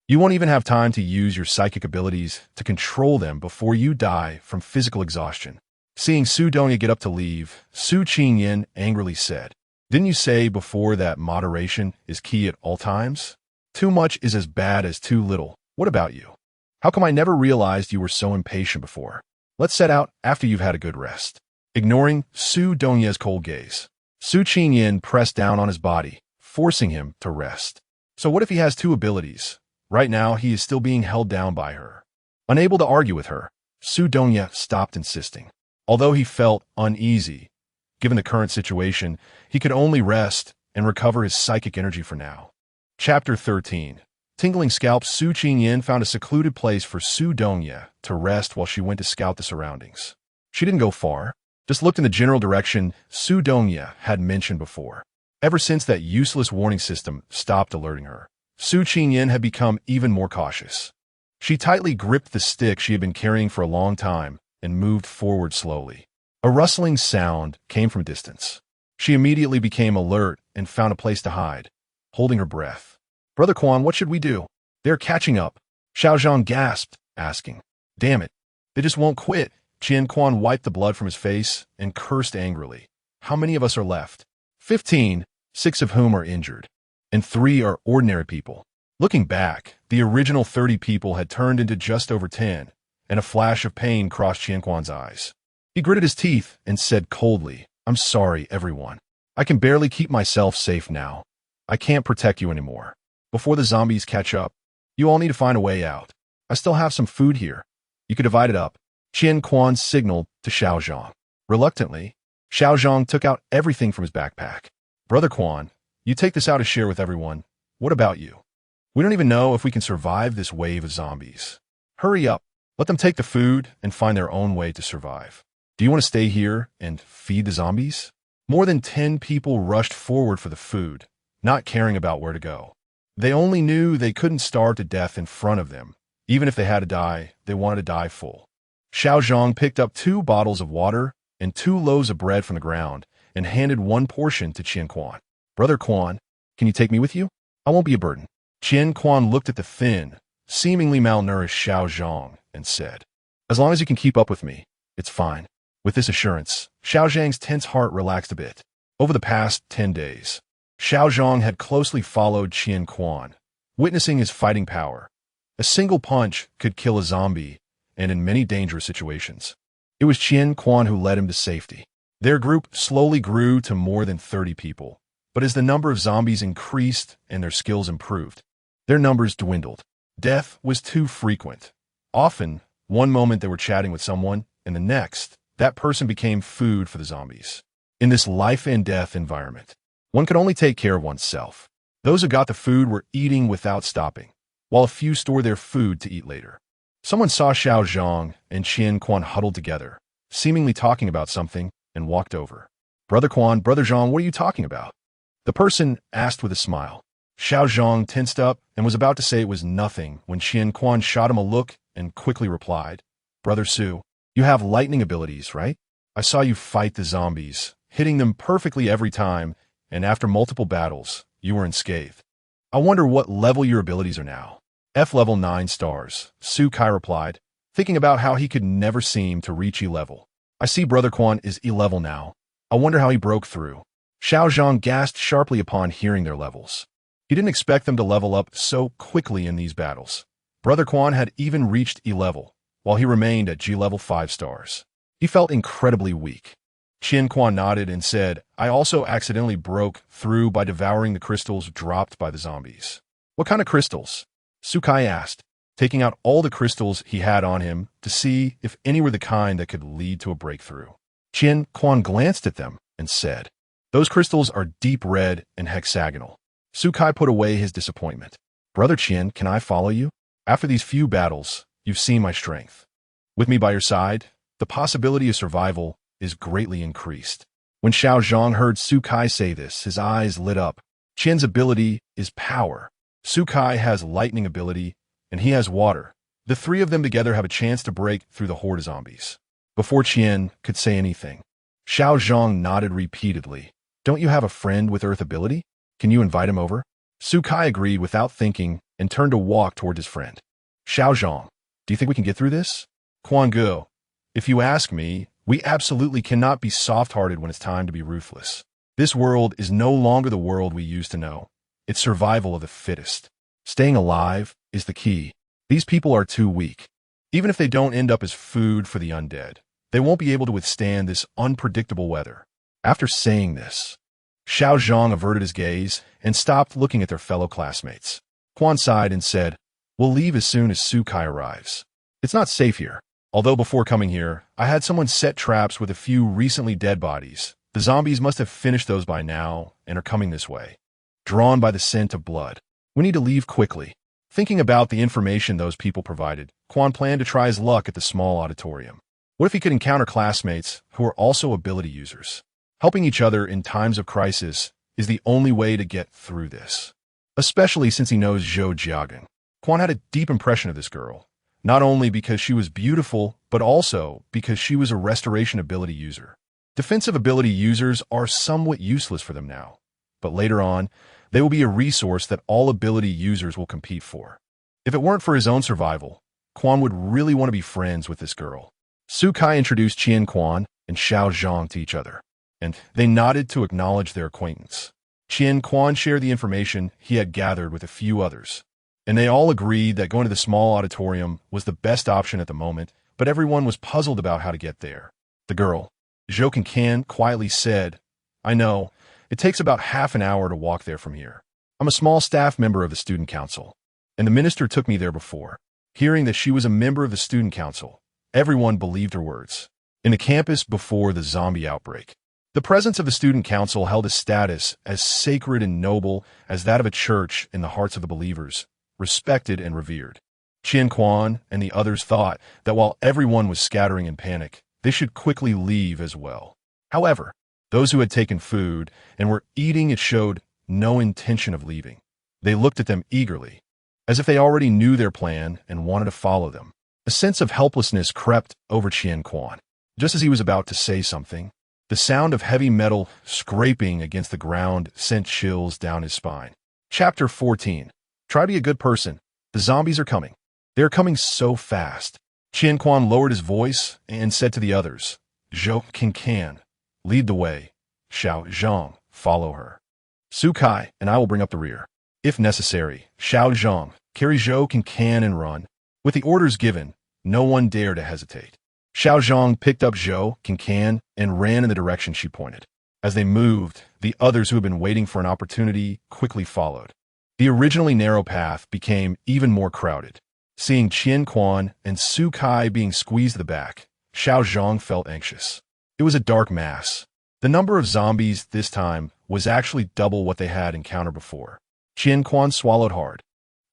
you won't even have time to use your psychic abilities to control them before you die from physical exhaustion. Seeing Su Dongya get up to leave, Su Qingyan angrily said, didn't you say before that moderation is key at all times? Too much is as bad as too little. What about you? How come I never realized you were so impatient before? Let's set out after you've had a good rest. Ignoring Su Dongya's cold gaze, Su Qingyan pressed down on his body, forcing him to rest. So what if he has two abilities? Right now, he is still being held down by her. Unable to argue with her, Su Dongya stopped insisting. Although he felt uneasy, given the current situation, he could only rest and recover his psychic energy for now. Chapter 13. Tingling Scalp. Su Qingyan found a secluded place for Su Dongya to rest while she went to scout the surroundings. She didn't go far, just looked in the general direction Su Dongya had mentioned before. Ever since that useless warning system stopped alerting her, Su Qingyan had become even more cautious. She tightly gripped the stick she had been carrying for a long time and moved forward slowly. A rustling sound came from a distance. She immediately became alert and found a place to hide, holding her breath. "Brother Quan, what should we do? They're catching up." Xiao Zhang gasped, asking. "Damn it, they just won't quit." Qian Quan wiped the blood from his face and cursed angrily. "How many of us are left?" 15, 6 of whom are injured, and 3 are ordinary people. Looking back, the original 30 people had turned into just over 10, and a flash of pain crossed Qian Quan's eyes. He gritted his teeth and said coldly, "I'm sorry, everyone. I can barely keep myself safe now. I can't protect you anymore. Before the zombies catch up, you all need to find a way out. I still have some food here. You could divide it up." Qian Quan signaled to Xiao Zhang. Reluctantly, Xiao Zhang took out everything from his backpack. "Brother Quan, you take this out to share with everyone. What about you? We don't even know if we can survive this wave of zombies. Hurry up. Let them take the food and find their own way to survive. Do you want to stay here and feed the zombies?" More than 10 people rushed forward for the food, not caring about where to go. They only knew they couldn't starve to death in front of them. Even if they had to die, they wanted to die full. Xiao Zhang picked up 2 bottles of water and 2 loaves of bread from the ground and handed 1 portion to Qian Quan. "Brother Quan, can you take me with you? I won't be a burden." Qian Quan looked at the thin, seemingly malnourished Xiao Zhang and said, "As long as you can keep up with me, it's fine." With this assurance, Xiao Zhang's tense heart relaxed a bit. Over the past 10 days, Xiao Zhang had closely followed Qian Quan, witnessing his fighting power. A single punch could kill a zombie, and in many dangerous situations. It was Qian Quan who led him to safety. Their group slowly grew to more than 30 people, but as the number of zombies increased and their skills improved, their numbers dwindled. Death was too frequent. Often, one moment they were chatting with someone, and the next, that person became food for the zombies. In this life and death environment, one could only take care of oneself. Those who got the food were eating without stopping, while a few stored their food to eat later. Someone saw Xiao Zhang and Qian Quan huddled together, seemingly talking about something, and walked over. "Brother Quan, Brother Zhang, what are you talking about?" The person asked with a smile. Xiao Zhang tensed up and was about to say it was nothing when Qian Quan shot him a look and quickly replied, "Brother Su, you have lightning abilities, right? I saw you fight the zombies, hitting them perfectly every time, and after multiple battles, you were unscathed. I wonder what level your abilities are now." "F level 9 stars, Su Kai replied, thinking about how he could never seem to reach E level. "I see Brother Quan is E level now. I wonder how he broke through." Xiao Zhang gasped sharply upon hearing their levels. He didn't expect them to level up so quickly in these battles. Brother Quan had even reached E level, while he remained at G level 5 stars. He felt incredibly weak. Qian Quan nodded and said, "I also accidentally broke through by devouring the crystals dropped by the zombies." "What kind of crystals?" Su Kai asked, taking out all the crystals he had on him to see if any were the kind that could lead to a breakthrough. Qian Quan glanced at them and said, "Those crystals are deep red and hexagonal." Su Kai put away his disappointment. "Brother Qian, can I follow you? After these few battles, you've seen my strength. With me by your side, the possibility of survival is greatly increased." When Xiao Zhang heard Su Kai say this, his eyes lit up. Qian's ability is power. Su Kai has lightning ability, and he has water. The 3 of them together have a chance to break through the horde of zombies. Before Qian could say anything, Xiao Zhang nodded repeatedly. "Don't you have a friend with earth ability? Can you invite him over?" Su Kai agreed without thinking and turned to walk toward his friend. "Xiao Zhang, do you think we can get through this?" "Quan Gu, if you ask me, we absolutely cannot be soft-hearted when it's time to be ruthless. This world is no longer the world we used to know. It's survival of the fittest. Staying alive is the key. These people are too weak. Even if they don't end up as food for the undead, they won't be able to withstand this unpredictable weather." After saying this, Xiao Zhang averted his gaze and stopped looking at their fellow classmates. Quan sighed and said, "We'll leave as soon as Su Kai arrives." It's not safe here. Although before coming here, I had someone set traps with a few recently dead bodies. The zombies must have finished those by now and are coming this way. Drawn by the scent of blood. We need to leave quickly. Thinking about the information those people provided, Quan planned to try his luck at the small auditorium. What if he could encounter classmates who are also ability users? Helping each other in times of crisis is the only way to get through this. Especially since he knows Zhou Jiagang. Quan had a deep impression of this girl, not only because she was beautiful, but also because she was a restoration ability user. Defensive ability users are somewhat useless for them now, but later on, they will be a resource that all ability users will compete for. If it weren't for his own survival, Quan would really want to be friends with this girl. Su Kai introduced Qian Quan and Xiao Zhang to each other, and they nodded to acknowledge their acquaintance. Qian Quan shared the information he had gathered with a few others, and they all agreed that going to the small auditorium was the best option at the moment, but everyone was puzzled about how to get there. The girl, Zhou Kan, quietly said, "I know, it takes about half an hour to walk there from here. I'm a small staff member of the student council, and the minister took me there before." Hearing that she was a member of the student council, everyone believed her words. In the campus before the zombie outbreak, the presence of the student council held a status as sacred and noble as that of a church in the hearts of the believers, respected and revered. Qian Quan and the others thought that while everyone was scattering in panic, they should quickly leave as well. However, those who had taken food and were eating it showed no intention of leaving. They looked at them eagerly, as if they already knew their plan and wanted to follow them. A sense of helplessness crept over Qian Quan. Just as he was about to say something, the sound of heavy metal scraping against the ground sent chills down his spine. Chapter 14. Try to be a good person. The zombies are coming. They are coming so fast. Qian Quan lowered his voice and said to the others, "Zhou Kan, lead the way. Xiao Zhang, follow her. Su Kai and I will bring up the rear. If necessary, Xiao Zhang, carry Zhou Kan and run." With the orders given, no one dared to hesitate. Xiao Zhang picked up Zhou Kan and ran in the direction she pointed. As they moved, the others who had been waiting for an opportunity quickly followed. The originally narrow path became even more crowded. Seeing Qian Quan and Su Kai being squeezed to the back, Xiao Zhang felt anxious. It was a dark mass. The number of zombies this time was actually double what they had encountered before. Qian Quan swallowed hard,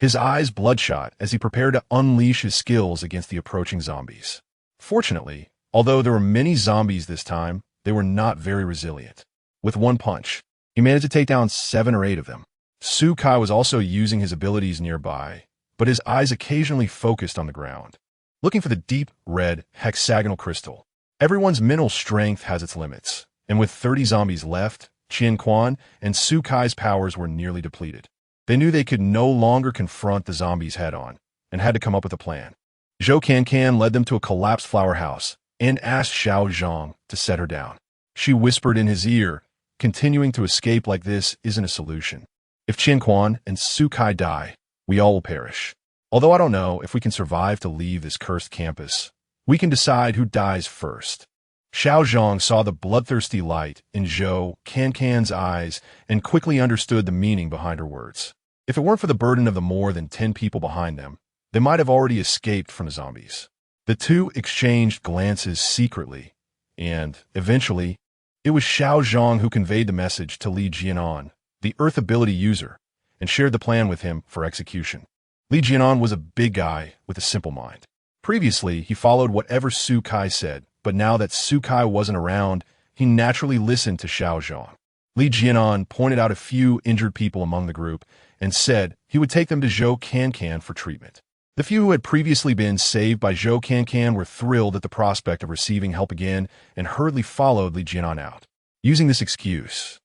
his eyes bloodshot as he prepared to unleash his skills against the approaching zombies. Fortunately, although there were many zombies this time, they were not very resilient. With one punch, he managed to take down 7 or 8 of them. Su Kai was also using his abilities nearby, but his eyes occasionally focused on the ground, looking for the deep red hexagonal crystal. Everyone's mental strength has its limits, and with 30 zombies left, Qian Quan and Su Kai's powers were nearly depleted. They knew they could no longer confront the zombies head-on, and had to come up with a plan. Zhou Kan led them to a collapsed flower house and asked Xiao Zhang to set her down. She whispered in his ear, "Continuing to escape like this isn't a solution. If Qian Quan and Su Kai die, we all will perish. Although I don't know if we can survive to leave this cursed campus, we can decide who dies first." Xiao Zhang saw the bloodthirsty light in Zhou Kan's eyes and quickly understood the meaning behind her words. If it weren't for the burden of the more than 10 people behind them, they might have already escaped from the zombies. The two exchanged glances secretly, and, eventually, it was Xiao Zhang who conveyed the message to Li Jianan, the Earth ability user, and shared the plan with him for execution. Li Jianan was a big guy with a simple mind. Previously, he followed whatever Su Kai said, but now that Su Kai wasn't around, he naturally listened to Xiao Zhang. Li Jianan pointed out a few injured people among the group and said he would take them to Zhou Kan for treatment. The few who had previously been saved by Zhou Kan were thrilled at the prospect of receiving help again and hurriedly followed Li Jianan out. Using this excuse,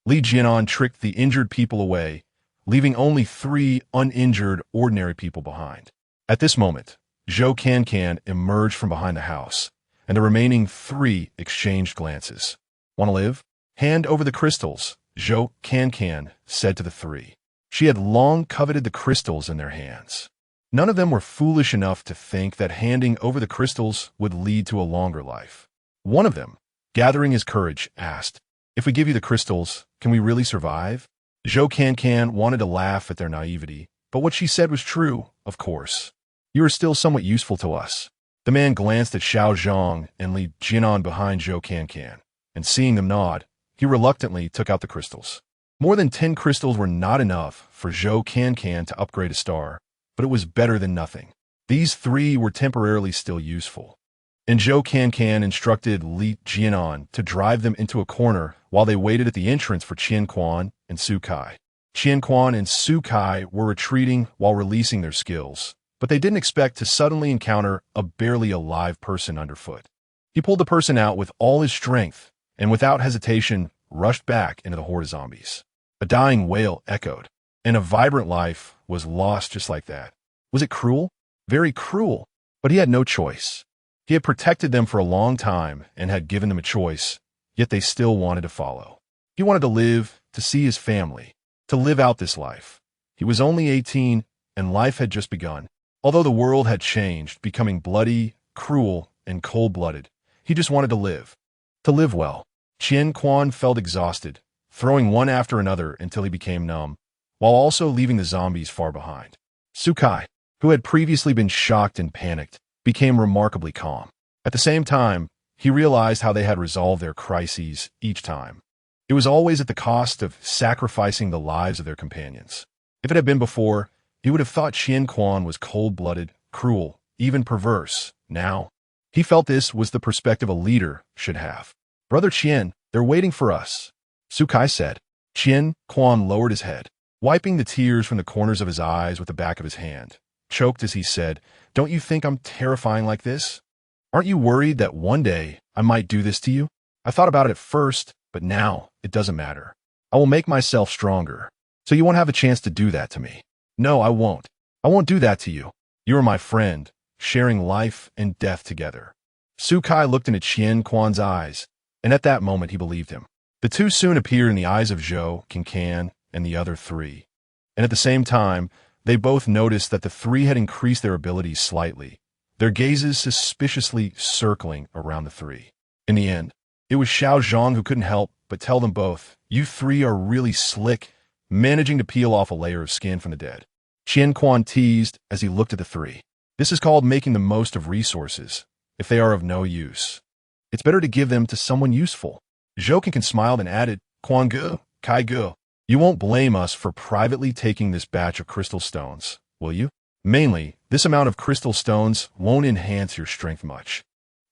Li Jianan tricked the injured people away, leaving only 3 uninjured ordinary people behind. At this moment, Zhou Kan emerged from behind the house, and the remaining 3 exchanged glances. "Want to live? Hand over the crystals," Zhou Kan said to the 3. She had long coveted the crystals in their hands. None of them were foolish enough to think that handing over the crystals would lead to a longer life. One of them, gathering his courage, asked, "If we give you the crystals, can we really survive?" Zhou Kan wanted to laugh at their naivety, but what she said was true, of course. You are still somewhat useful to us. The man glanced at Xiao Zhang and Li Jinan behind Zhou Can, and seeing them nod, he reluctantly took out the crystals. More than 10 crystals were not enough for Zhou Can to upgrade a star, but it was better than nothing. These 3 were temporarily still useful. And Zhou Can instructed Li Jinan to drive them into a corner while they waited at the entrance for Qian Quan and Su Kai. Qian Quan and Su Kai were retreating while releasing their skills, but they didn't expect to suddenly encounter a barely alive person underfoot. He pulled the person out with all his strength, and without hesitation, rushed back into the horde of zombies. A dying wail echoed, and a vibrant life was lost just like that. Was it cruel? Very cruel, but he had no choice. He had protected them for a long time and had given them a choice, yet they still wanted to follow. He wanted to live, to see his family, to live out this life. He was only 18, and life had just begun. Although the world had changed, becoming bloody, cruel, and cold-blooded, he just wanted to live well. Qian Quan felt exhausted, throwing one after another until he became numb, while also leaving the zombies far behind. Su Kai, who had previously been shocked and panicked, became remarkably calm. At the same time, he realized how they had resolved their crises each time. It was always at the cost of sacrificing the lives of their companions. If it had been before, he would have thought Qian Quan was cold-blooded, cruel, even perverse. Now, he felt this was the perspective a leader should have. "Brother Qian, they're waiting for us," Su Kai said. Qian Quan lowered his head, wiping the tears from the corners of his eyes with the back of his hand. Choked as he said, "Don't you think I'm terrifying like this? Aren't you worried that one day I might do this to you? I thought about it at first, but now it doesn't matter. I will make myself stronger, so you won't have a chance to do that to me. No, I won't. I won't do that to you. You are my friend, sharing life and death together." Su Kai looked into Qian Quan's eyes, and at that moment he believed him. The two soon appeared in the eyes of Zhou Can and the other 3. And at the same time, they both noticed that the 3 had increased their abilities slightly, their gazes suspiciously circling around the 3. In the end, it was Xiao Zhang who couldn't help but tell them both, "You 3 are really slick, managing to peel off a layer of skin from the dead." Qian Quan teased as he looked at the 3. "This is called making the most of resources, if they are of no use. It's better to give them to someone useful." Zhou Can smiled and added, "Quan Gu, Kai Gu, you won't blame us for privately taking this batch of crystal stones, will you? Mainly, this amount of crystal stones won't enhance your strength much,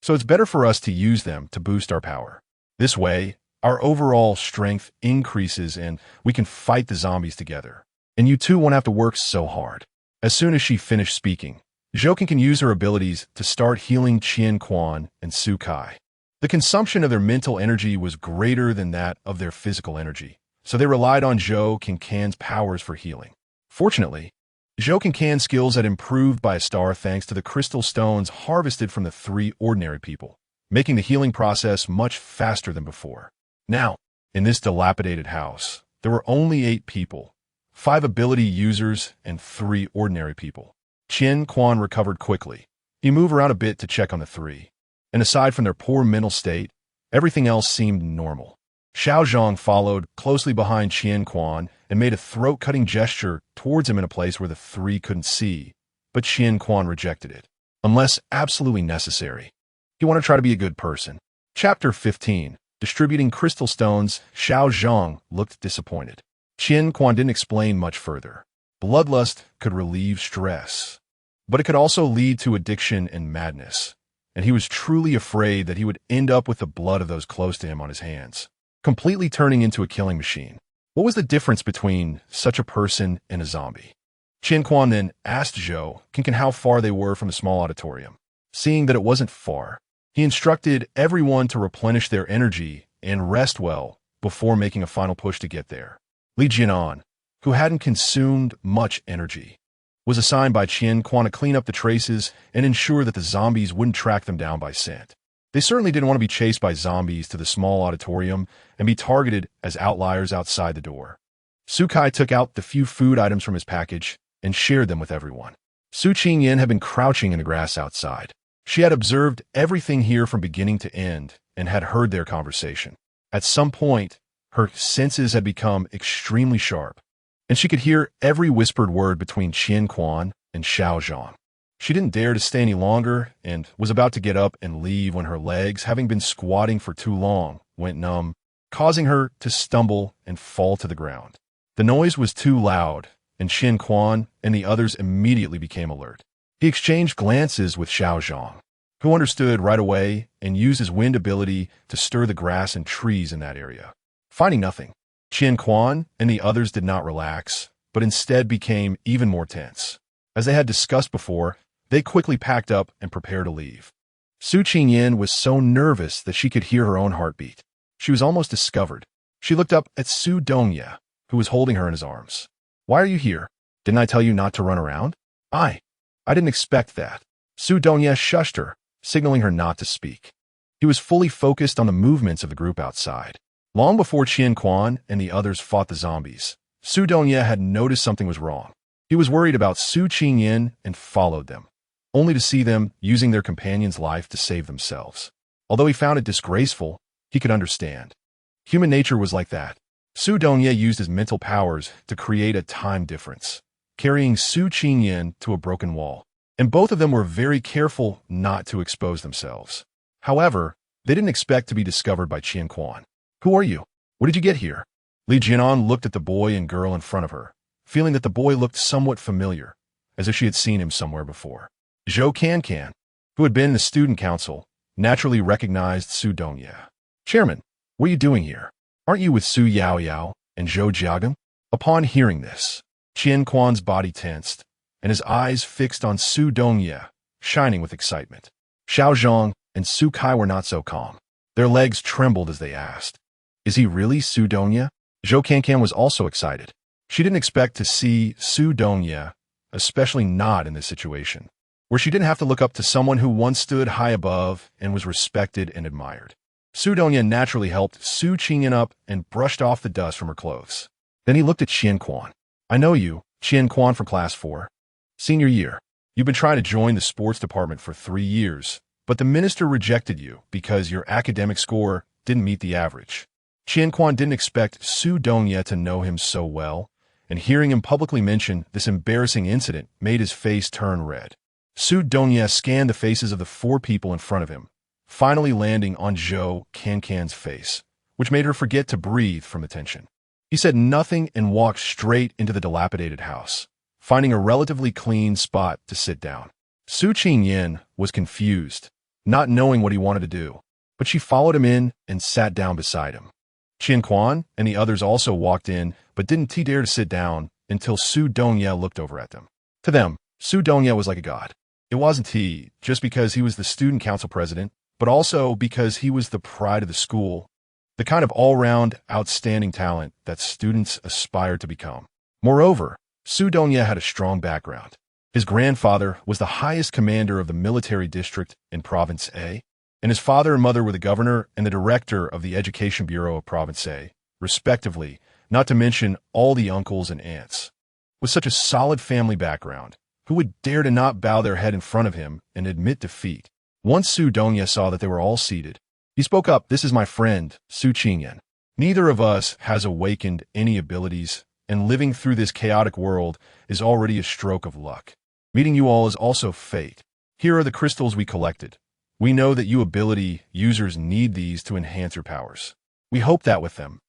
so it's better for us to use them to boost our power. This way, our overall strength increases and we can fight the zombies together. And you two won't have to work so hard." As soon as she finished speaking, Zhou Can use her abilities to start healing Qian Quan and Su Kai. The consumption of their mental energy was greater than that of their physical energy, so they relied on Zhou Can's powers for healing. Fortunately, Zhou Can's skills had improved by a star thanks to the crystal stones harvested from the 3 ordinary people, making the healing process much faster than before. Now, in this dilapidated house, there were only 8 people, 5 ability users and 3 ordinary people. Qian Quan recovered quickly. He moved around a bit to check on the 3, and aside from their poor mental state, everything else seemed normal. Xiao Zhang followed closely behind Qian Quan and made a throat-cutting gesture towards him in a place where the 3 couldn't see, but Qian Quan rejected it, unless absolutely necessary. He wanted to try to be a good person. Chapter 15. Distributing crystal stones. Xiao Zhang looked disappointed. Qian Quan didn't explain much further. Bloodlust could relieve stress, but it could also lead to addiction and madness, and he was truly afraid that he would end up with the blood of those close to him on his hands, completely turning into a killing machine. What was the difference between such a person and a zombie? Qian Quan then asked Zhou Can how far they were from the small auditorium. Seeing that it wasn't far, he instructed everyone to replenish their energy and rest well before making a final push to get there. Li Jinan, who hadn't consumed much energy, was assigned by Qian Quan to clean up the traces and ensure that the zombies wouldn't track them down by scent. They certainly didn't want to be chased by zombies to the small auditorium and be targeted as outliers outside the door. Su Kai took out the few food items from his package and shared them with everyone. Su Qingyan had been crouching in the grass outside. She had observed everything here from beginning to end and had heard their conversation. At some point, her senses had become extremely sharp, and she could hear every whispered word between Qian Quan and Xiao Zhang. She didn't dare to stay any longer and was about to get up and leave when her legs, having been squatting for too long, went numb, causing her to stumble and fall to the ground. The noise was too loud, and Qian Quan and the others immediately became alert. He exchanged glances with Xiao Zhang, who understood right away and used his wind ability to stir the grass and trees in that area. Finding nothing, Qian Quan and the others did not relax, but instead became even more tense. As they had discussed before, they quickly packed up and prepared to leave. Su Qingyan was so nervous that she could hear her own heartbeat. She was almost discovered. She looked up at Su Dongye, who was holding her in his arms. "Why are you here? Didn't I tell you not to run around?" I didn't expect that." Su Dongye shushed her, signaling her not to speak. He was fully focused on the movements of the group outside. Long before Qian Quan and the others fought the zombies, Su Dongye had noticed something was wrong. He was worried about Su Qingyan and followed them, only to see them using their companion's life to save themselves. Although he found it disgraceful, he could understand. Human nature was like that. Su Dongye used his mental powers to create a time difference, carrying Su Qingyan to a broken wall, and both of them were very careful not to expose themselves. However, they didn't expect to be discovered by Qian Quan. "Who are you? What did you get here?" Li Jianan looked at the boy and girl in front of her, feeling that the boy looked somewhat familiar, as if she had seen him somewhere before. Zhou Cancan, who had been in the student council, naturally recognized Su Dongye. "Chairman, what are you doing here? Aren't you with Su Yaoyao and Zhou Jiagam?" Upon hearing this, Qian Quan's body tensed, and his eyes fixed on Su Dongye, shining with excitement. Xiao Zhang and Su Kai were not so calm. Their legs trembled as they asked, "Is he really Su Dongye?" Zhou Cancan was also excited. She didn't expect to see Su Dongye, especially not in this situation, where she didn't have to look up to someone who once stood high above and was respected and admired. Su Dongye naturally helped Su Qingyan up and brushed off the dust from her clothes. Then he looked at Qian Quan. "I know you, Qian Quan from Class 4. Senior year. You've been trying to join the sports department for 3 years, but the minister rejected you because your academic score didn't meet the average." Qian Quan didn't expect Su Dongye to know him so well, and hearing him publicly mention this embarrassing incident made his face turn red. Su Dongye scanned the faces of the 4 people in front of him, finally landing on Zhou Cancan's face, which made her forget to breathe from the tension. He said nothing and walked straight into the dilapidated house, finding a relatively clean spot to sit down. Su Qingyan was confused, not knowing what he wanted to do, but she followed him in and sat down beside him. Qian Quan and the others also walked in, but didn't dare to sit down until Su Dongye looked over at them. To them, Su Dongye was like a god. It wasn't he, just because he was the student council president, but also because he was the pride of the school, the kind of all-round, outstanding talent that students aspire to become. Moreover, Su Dongye had a strong background. His grandfather was the highest commander of the military district in Province A, and his father and mother were the governor and the director of the Education Bureau of Province A, respectively, not to mention all the uncles and aunts. With such a solid family background, who would dare to not bow their head in front of him and admit defeat? Once Su Dongye saw that they were all seated, he spoke up. "This is my friend, Su Qingyan. Neither of us has awakened any abilities, and living through this chaotic world is already a stroke of luck. Meeting you all is also fate. Here are the crystals we collected. We know that you ability users need these to enhance your powers. We hope that with them,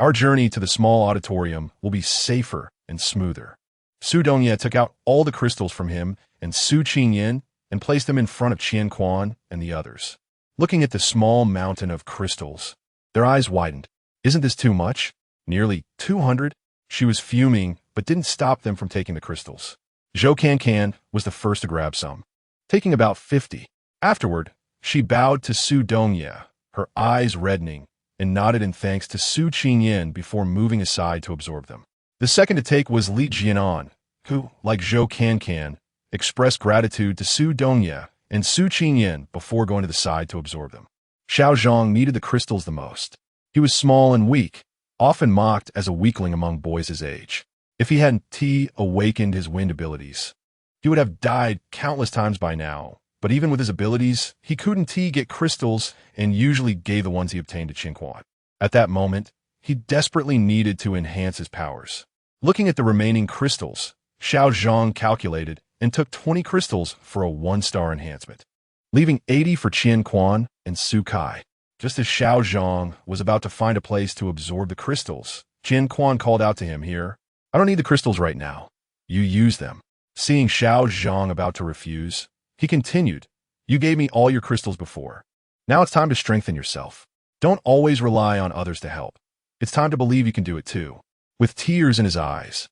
our journey to the small auditorium will be safer and smoother." Su Dongye took out all the crystals from him and Su Qingyan and placed them in front of Qian Quan and the others. Looking at the small mountain of crystals, their eyes widened. "Isn't this too much? Nearly 200? She was fuming, but didn't stop them from taking the crystals. Zhou Cancan was the first to grab some, taking about 50. Afterward, she bowed to Su Dongye, her eyes reddening, and nodded in thanks to Su Qingyan before moving aside to absorb them. The second to take was Li Jianan, who, like Zhou Cancan, expressed gratitude to Su Dongye and Su Qingyan before going to the side to absorb them. Xiao Zhang needed the crystals the most. He was small and weak, often mocked as a weakling among boys his age. If he hadn't awakened his wind abilities, he would have died countless times by now. But even with his abilities, he couldn't get crystals and usually gave the ones he obtained to Qian Quan. At that moment, he desperately needed to enhance his powers. Looking at the remaining crystals, Xiao Zhang calculated and took 20 crystals for a 1-star enhancement, leaving 80 for Qian Quan and Su Kai. Just as Xiao Zhang was about to find a place to absorb the crystals, Qian Quan called out to him, "Here, I don't need the crystals right now. You use them." Seeing Xiao Zhang about to refuse, he continued, "You gave me all your crystals before. Now it's time to strengthen yourself. Don't always rely on others to help. It's time to believe you can do it too." With tears in his eyes,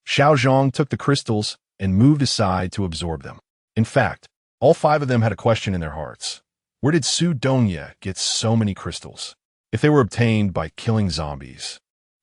Xiao Zhang took the crystals and moved aside to absorb them. In fact, all 5 of them had a question in their hearts. Where did Su Dongye get so many crystals? If they were obtained by killing zombies,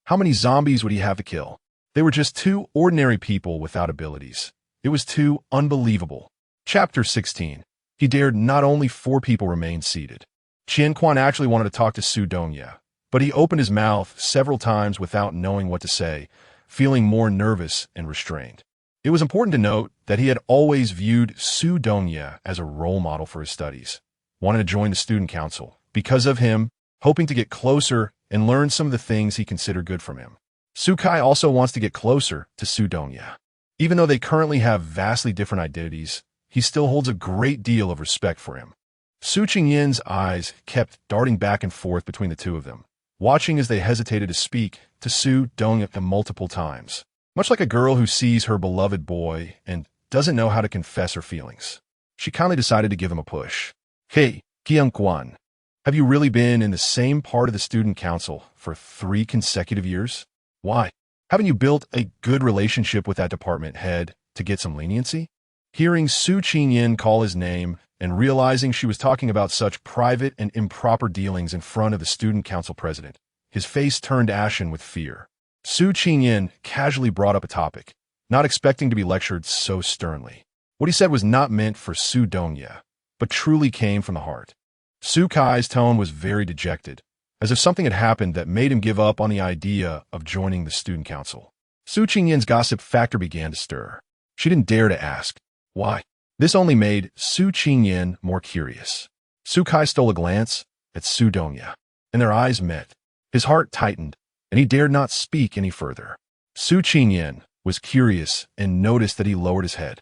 how many zombies would he have to kill? They were just 2 ordinary people without abilities. It was too unbelievable. Chapter 16. He dared. Not only 4 people remained seated. Qian Quan actually wanted to talk to Su Dongye, but he opened his mouth several times without knowing what to say, feeling more nervous and restrained. It was important to note that he had always viewed Su Dongye as a role model for his studies, wanted to join the student council because of him, hoping to get closer and learn some of the things he considered good from him. Su Kai also wants to get closer to Su Dongye. Even though they currently have vastly different identities, he still holds a great deal of respect for him. Su Qingyin's eyes kept darting back and forth between the 2 of them, watching as they hesitated to speak to Su Dongye multiple times, much like a girl who sees her beloved boy and doesn't know how to confess her feelings. She kindly decided to give him a push. "Hey, Qian Quan, have you really been in the same part of the student council for 3 consecutive years? Why? Haven't you built a good relationship with that department head to get some leniency?" Hearing Su Qinyin call his name and realizing she was talking about such private and improper dealings in front of the student council president, his face turned ashen with fear. Su Qinyin casually brought up a topic, not expecting to be lectured so sternly. What he said was not meant for Su Dongye, but truly came from the heart. Su Kai's tone was very dejected, as if something had happened that made him give up on the idea of joining the student council. Su Qingyin's gossip factor began to stir. She didn't dare to ask, why? This only made Su Qinyin more curious. Su Kai stole a glance at Su Dongye, and their eyes met. His heart tightened, and he dared not speak any further. Su Qinyin was curious and noticed that he lowered his head.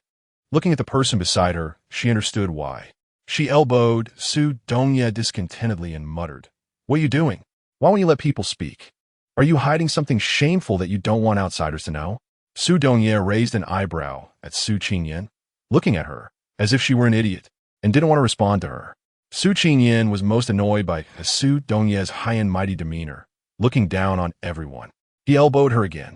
Looking at the person beside her, she understood why. She elbowed Su Dongye discontentedly and muttered, "What are you doing? Why won't you let people speak? Are you hiding something shameful that you don't want outsiders to know?" Su Dongye raised an eyebrow at Su Qinyin, looking at her as if she were an idiot, and didn't want to respond to her. Su Qinyin was most annoyed by Su Dongye's high and mighty demeanor, looking down on everyone. He elbowed her again.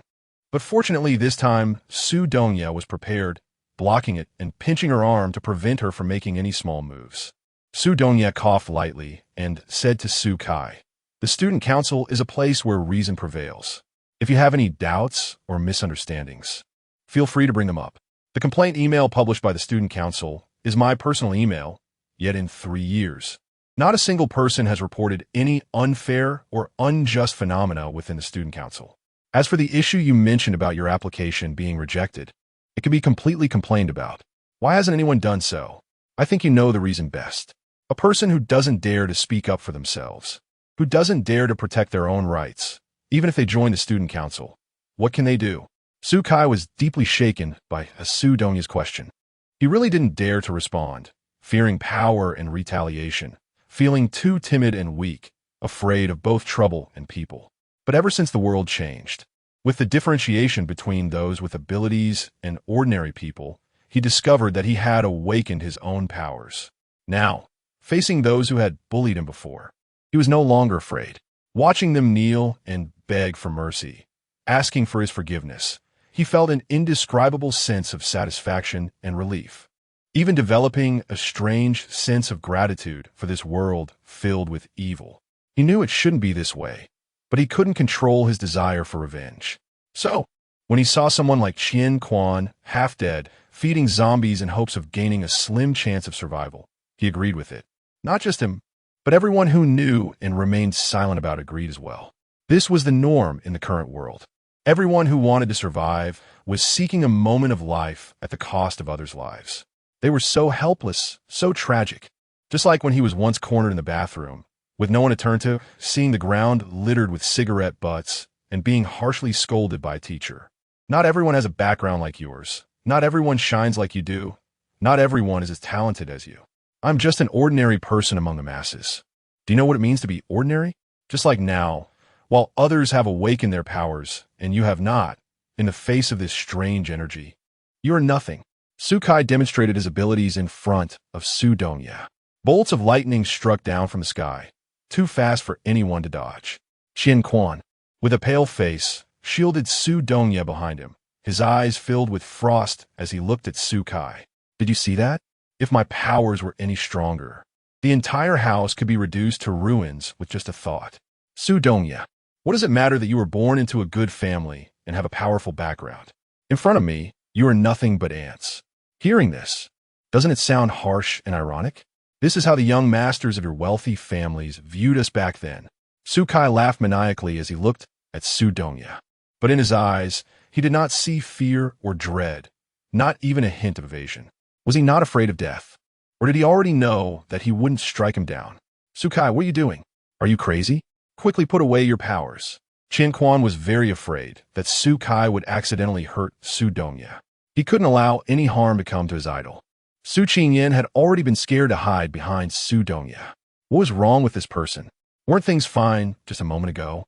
But fortunately this time, Su Dongye was prepared, blocking it and pinching her arm to prevent her from making any small moves. Su Dongye coughed lightly and said to Su Kai, "The student council is a place where reason prevails. If you have any doubts or misunderstandings, feel free to bring them up. The complaint email published by the student council is my personal email, yet in 3 years, not a single person has reported any unfair or unjust phenomena within the student council. As for the issue you mentioned about your application being rejected, it can be completely complained about. Why hasn't anyone done so? I think you know the reason best. A person who doesn't dare to speak up for themselves, who doesn't dare to protect their own rights, even if they join the student council, what can they do?" Su Kai was deeply shaken by Su Dongye's question. He really didn't dare to respond, fearing power and retaliation, feeling too timid and weak, afraid of both trouble and people. But ever since the world changed, with the differentiation between those with abilities and ordinary people, he discovered that he had awakened his own powers. Now, facing those who had bullied him before, he was no longer afraid. Watching them kneel and beg for mercy, asking for his forgiveness, he felt an indescribable sense of satisfaction and relief, even developing a strange sense of gratitude for this world filled with evil. He knew it shouldn't be this way, but he couldn't control his desire for revenge. So, when he saw someone like Qian Quan, half dead, feeding zombies in hopes of gaining a slim chance of survival, he agreed with it. Not just him, but everyone who knew and remained silent about it agreed as well. This was the norm in the current world. Everyone who wanted to survive was seeking a moment of life at the cost of others' lives. They were so helpless, so tragic. Just like when he was once cornered in the bathroom, with no one to turn to, seeing the ground littered with cigarette butts, and being harshly scolded by a teacher. Not everyone has a background like yours. Not everyone shines like you do. Not everyone is as talented as you. I'm just an ordinary person among the masses. Do you know what it means to be ordinary? Just like now, while others have awakened their powers, and you have not, in the face of this strange energy, you are nothing. Sukai demonstrated his abilities in front of Su Dongye. Bolts of lightning struck down from the sky, too fast for anyone to dodge. Qian Quan, with a pale face, shielded Su Dongye behind him, his eyes filled with frost as he looked at Sukai. Did you see that? If my powers were any stronger, the entire house could be reduced to ruins with just a thought. Su Dongye, what does it matter that you were born into a good family and have a powerful background? In front of me, you are nothing but ants. Hearing this, doesn't it sound harsh and ironic? This is how the young masters of your wealthy families viewed us back then. Sukai laughed maniacally as he looked at Su Dongye. But in his eyes, he did not see fear or dread, not even a hint of evasion. Was he not afraid of death? Or did he already know that he wouldn't strike him down? Sukai, what are you doing? Are you crazy? Quickly put away your powers. Qian Quan was very afraid that Sukai would accidentally hurt Su Dongye. He couldn't allow any harm to come to his idol. Su Qingyan had already been scared to hide behind Su Dongye. What was wrong with this person? Weren't things fine just a moment ago?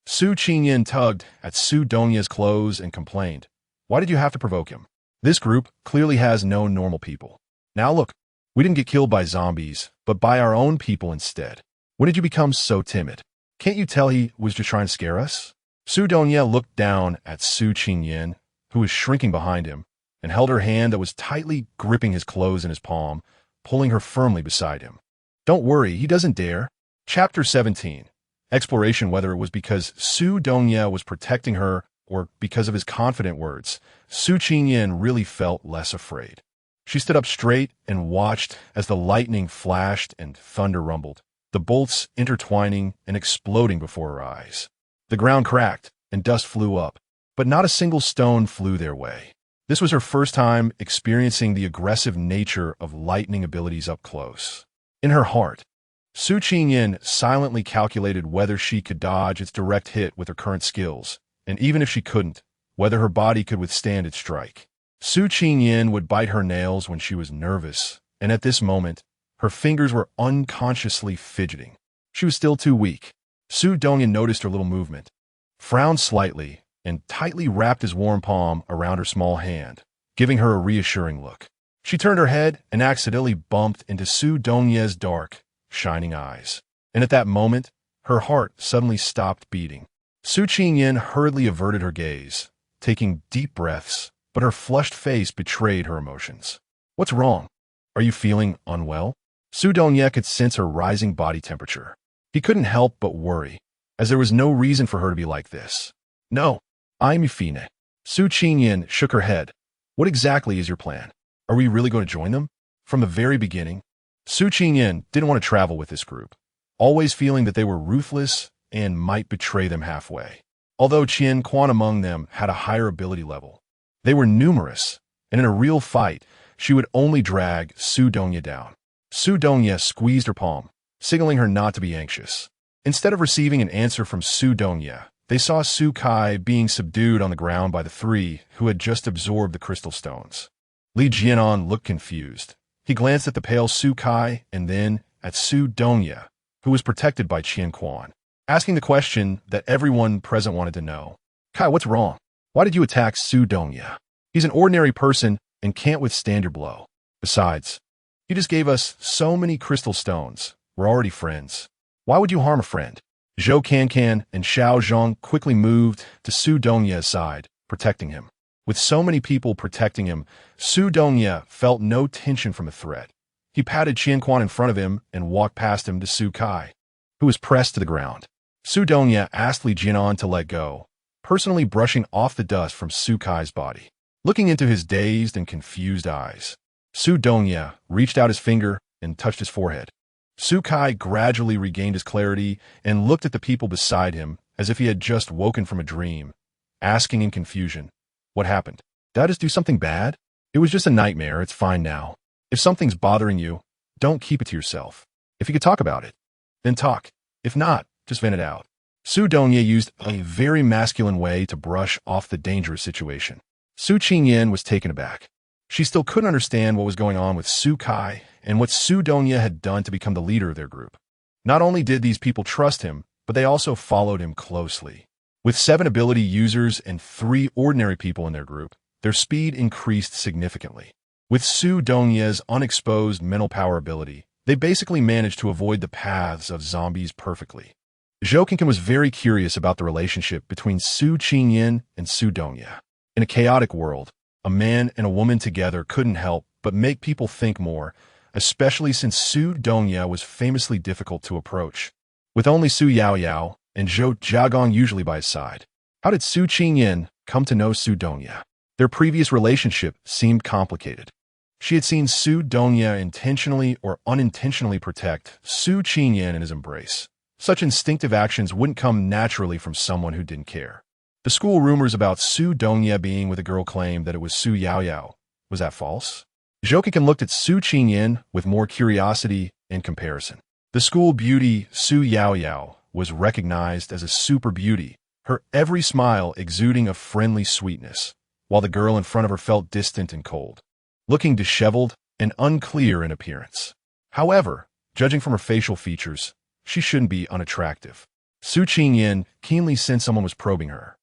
Su Qingyan tugged at Su Dongye's clothes and complained, "Why did you have to provoke him? This group clearly has no normal people. Now look, we didn't get killed by zombies, but by our own people instead. When did you become so timid? Can't you tell he was just trying to scare us?" Su Dongye looked down at Su Qingyan, who was shrinking behind him, and held her hand that was tightly gripping his clothes in his palm, pulling her firmly beside him. "Don't worry, he doesn't dare." Chapter 17. Exploration. Whether it was because Su Dongye was protecting her or because of his confident words, Su Qingyan really felt less afraid. She stood up straight and watched as the lightning flashed and thunder rumbled, the bolts intertwining and exploding before her eyes. The ground cracked and dust flew up, but not a single stone flew their way. This was her first time experiencing the aggressive nature of lightning abilities up close. In her heart, Su Qingyan silently calculated whether she could dodge its direct hit with her current skills, and even if she couldn't, whether her body could withstand its strike. Su Qingyan would bite her nails when she was nervous, and at this moment, her fingers were unconsciously fidgeting. She was still too weak. Su Dongye noticed her little movement, frowned slightly, and tightly wrapped his warm palm around her small hand, giving her a reassuring look. She turned her head and accidentally bumped into Su Dongye's dark, shining eyes. And at that moment, her heart suddenly stopped beating. Su Qingyan hurriedly averted her gaze, taking deep breaths, but her flushed face betrayed her emotions. "What's wrong? Are you feeling unwell?" Su Dongye could sense her rising body temperature. He couldn't help but worry, as there was no reason for her to be like this. "No, I'm Yufine." Su Qingyan shook her head. "What exactly is your plan? Are we really going to join them?" From the very beginning, Su Qingyan didn't want to travel with this group, always feeling that they were ruthless and might betray them halfway. Although Qian Quan among them had a higher ability level, they were numerous, and in a real fight, she would only drag Su Dongye down. Su Dongye squeezed her palm, signaling her not to be anxious. Instead of receiving an answer from Su Dongye, they saw Sukai being subdued on the ground by the three who had just absorbed the crystal stones. Li Jianan looked confused. He glanced at the pale Sukai and then at Su Dongye, who was protected by Qian Quan, asking the question that everyone present wanted to know. "Kai, what's wrong? Why did you attack Su Dongye? He's an ordinary person and can't withstand your blow. Besides, he just gave us so many crystal stones. We're already friends. Why would you harm a friend?" Zhou Cancan and Xiao Zhang quickly moved to Su Dongye's side, protecting him. With so many people protecting him, Su Dongye felt no tension from a threat. He patted Qian Quan in front of him and walked past him to Su Kai, who was pressed to the ground. Su Dongye asked Li Jianan to let go, personally brushing off the dust from Su Kai's body. Looking into his dazed and confused eyes, Su Dongye reached out his finger and touched his forehead. Sukai gradually regained his clarity and looked at the people beside him as if he had just woken from a dream, asking in confusion, "What happened? Did I just do something bad?" "It was just a nightmare. It's fine now. If something's bothering you, don't keep it to yourself. If you could talk about it, then talk. If not, just vent it out." Su Dongye used a very masculine way to brush off the dangerous situation. Su Qingyan was taken aback. She still couldn't understand what was going on with Su Kai and what Su Donya had done to become the leader of their group. Not only did these people trust him, but they also followed him closely. With 7 ability users and 3 ordinary people in their group, their speed increased significantly. With Su Donya's unexposed mental power ability, they basically managed to avoid the paths of zombies perfectly. Zhou Qingqin was very curious about the relationship between Su Qingyan and Su Donya. In a chaotic world, a man and a woman together couldn't help but make people think more, especially since Su Donya was famously difficult to approach. With only Su Yaoyao and Zhou Jiagong usually by his side, how did Su Qingyan come to know Su Donya? Their previous relationship seemed complicated. She had seen Su Donya intentionally or unintentionally protect Su Qingyan in his embrace. Such instinctive actions wouldn't come naturally from someone who didn't care. The school rumors about Su Donya being with a girl claimed that it was Su Yaoyao. Was that false? Zhou Qingqin looked at Su Qingyan with more curiosity and comparison. The school beauty Su Yaoyao was recognized as a super beauty, her every smile exuding a friendly sweetness, while the girl in front of her felt distant and cold, looking disheveled and unclear in appearance. However, judging from her facial features, she shouldn't be unattractive. Su Qingyan keenly sensed someone was probing her.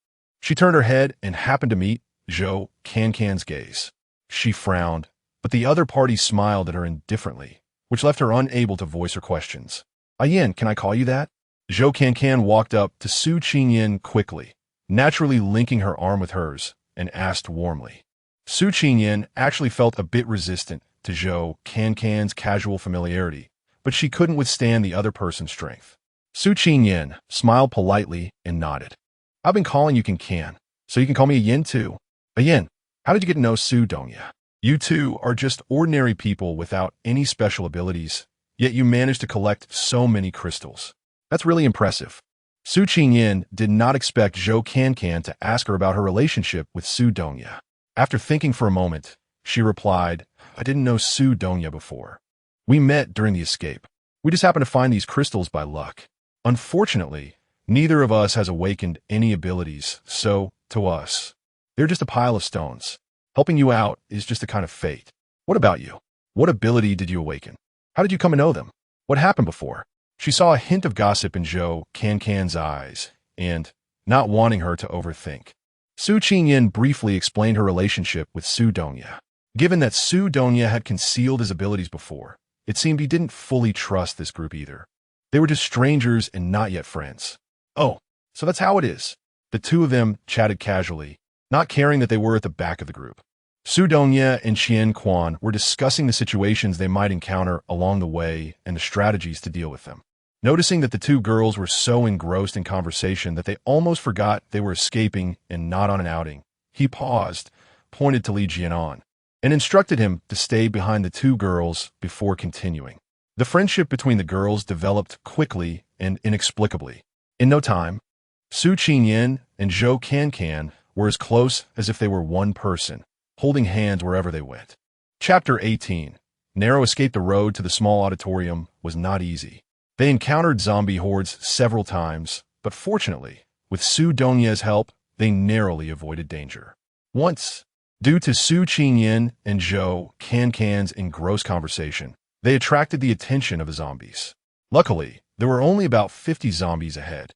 She turned her head and happened to meet Zhou Cancan's gaze. She frowned, but the other party smiled at her indifferently, which left her unable to voice her questions. "Ayan, can I call you that?" Zhou Cancan walked up to Su Qingyan quickly, naturally linking her arm with hers, and asked warmly. Su Qingyan actually felt a bit resistant to Zhou Cancan's casual familiarity, but she couldn't withstand the other person's strength. Su Qingyan smiled politely and nodded. "I've been calling you Can, so you can call me Yin too." "Yin, how did you get to know Su Donya? You two are just ordinary people without any special abilities, yet you managed to collect so many crystals. That's really impressive." Su Qingyan did not expect Zhou Cancan to ask her about her relationship with Su Donya. After thinking for a moment, she replied, "I didn't know Su Donya before. We met during the escape. We just happened to find these crystals by luck. Unfortunately, neither of us has awakened any abilities, so, to us, they're just a pile of stones. Helping you out is just a kind of fate. What about you? What ability did you awaken? How did you come to know them? What happened before?" She saw a hint of gossip in Zhou Cancan's eyes, and, not wanting her to overthink, Su Qingyan briefly explained her relationship with Su Donya. Given that Su Donya had concealed his abilities before, it seemed he didn't fully trust this group either. They were just strangers and not yet friends. "Oh, so that's how it is." The two of them chatted casually, not caring that they were at the back of the group. Su Donya and Qian Quan were discussing the situations they might encounter along the way and the strategies to deal with them. Noticing that the two girls were so engrossed in conversation that they almost forgot they were escaping and not on an outing, he paused, pointed to Li Jianan, and instructed him to stay behind the two girls before continuing. The friendship between the girls developed quickly and inexplicably. In no time, Su Qingyan and Zhou Cancan were as close as if they were one person, holding hands wherever they went. Chapter 18. Narrow escape. The road to the small auditorium was not easy. They encountered zombie hordes several times, but fortunately, with Su Donya's help, they narrowly avoided danger. Once, due to Su Qingyan and Zhou Cancan's engrossed conversation, they attracted the attention of the zombies. Luckily, there were only about 50 zombies ahead,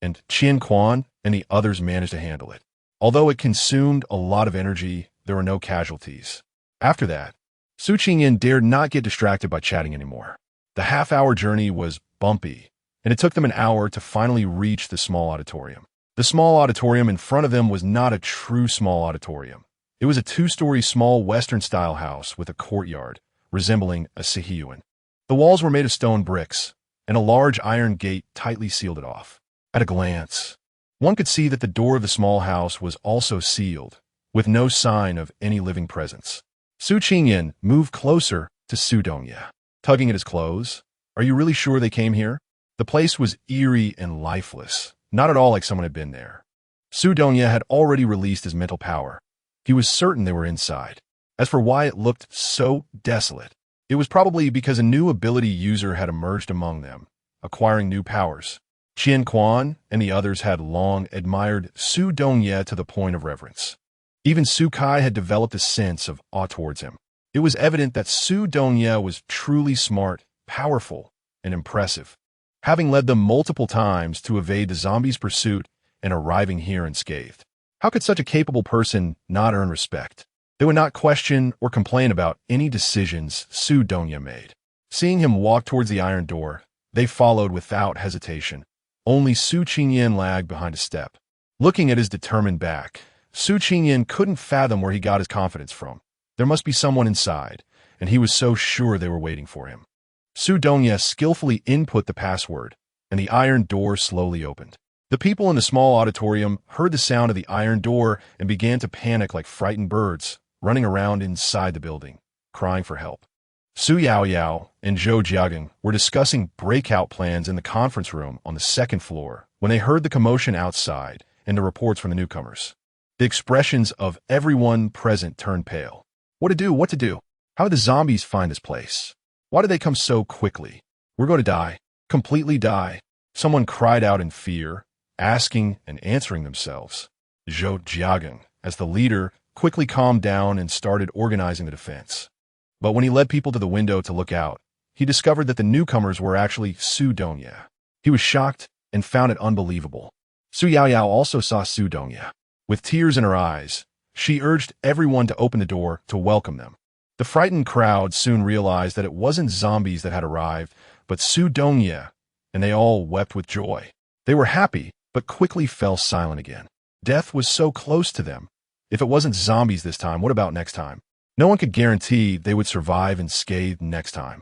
and Qian Quan and the others managed to handle it. Although it consumed a lot of energy, there were no casualties. After that, Su Qingyan dared not get distracted by chatting anymore. The half-hour journey was bumpy, and it took them an hour to finally reach the small auditorium. The small auditorium in front of them was not a true small auditorium. It was a 2-story small Western-style house with a courtyard, resembling a Sihiyuan. The walls were made of stone bricks, and a large iron gate tightly sealed it off. At a glance, one could see that the door of the small house was also sealed, with no sign of any living presence. Su Qingyan moved closer to Su Donya, tugging at his clothes. "Are you really sure they came here?" The place was eerie and lifeless, not at all like someone had been there. Su Donya had already released his mental power. He was certain they were inside. As for why it looked so desolate, it was probably because a new ability user had emerged among them, acquiring new powers. Qian Quan and the others had long admired Su Donya to the point of reverence. Even Su Kai had developed a sense of awe towards him. It was evident that Su Dongye was truly smart, powerful, and impressive, having led them multiple times to evade the zombies' pursuit and arriving here unscathed. How could such a capable person not earn respect? They would not question or complain about any decisions Su Dongye made. Seeing him walk towards the iron door, they followed without hesitation. Only Su Qingyan lagged behind a step. Looking at his determined back, Su Qingyan couldn't fathom where he got his confidence from. There must be someone inside, and he was so sure they were waiting for him. Su Dongye skillfully input the password, and the iron door slowly opened. The people in the small auditorium heard the sound of the iron door and began to panic like frightened birds, running around inside the building, crying for help. Su Yaoyao and Zhou Jiagang were discussing breakout plans in the conference room on the second floor when they heard the commotion outside and the reports from the newcomers. The expressions of everyone present turned pale. What to do? What to do? How did the zombies find this place? Why did they come so quickly? We're going to die. Completely die. Someone cried out in fear, asking and answering themselves. Zhou Jiagang, as the leader, quickly calmed down and started organizing the defense. But when he led people to the window to look out, he discovered that the newcomers were actually Su Dongye. He was shocked and found it unbelievable. Su Yaoyao also saw Su Dongye. With tears in her eyes, she urged everyone to open the door to welcome them. The frightened crowd soon realized that it wasn't zombies that had arrived, but Su Dongye, and they all wept with joy. They were happy, but quickly fell silent again. Death was so close to them. If it wasn't zombies this time, what about next time? No one could guarantee they would survive unscathed next time.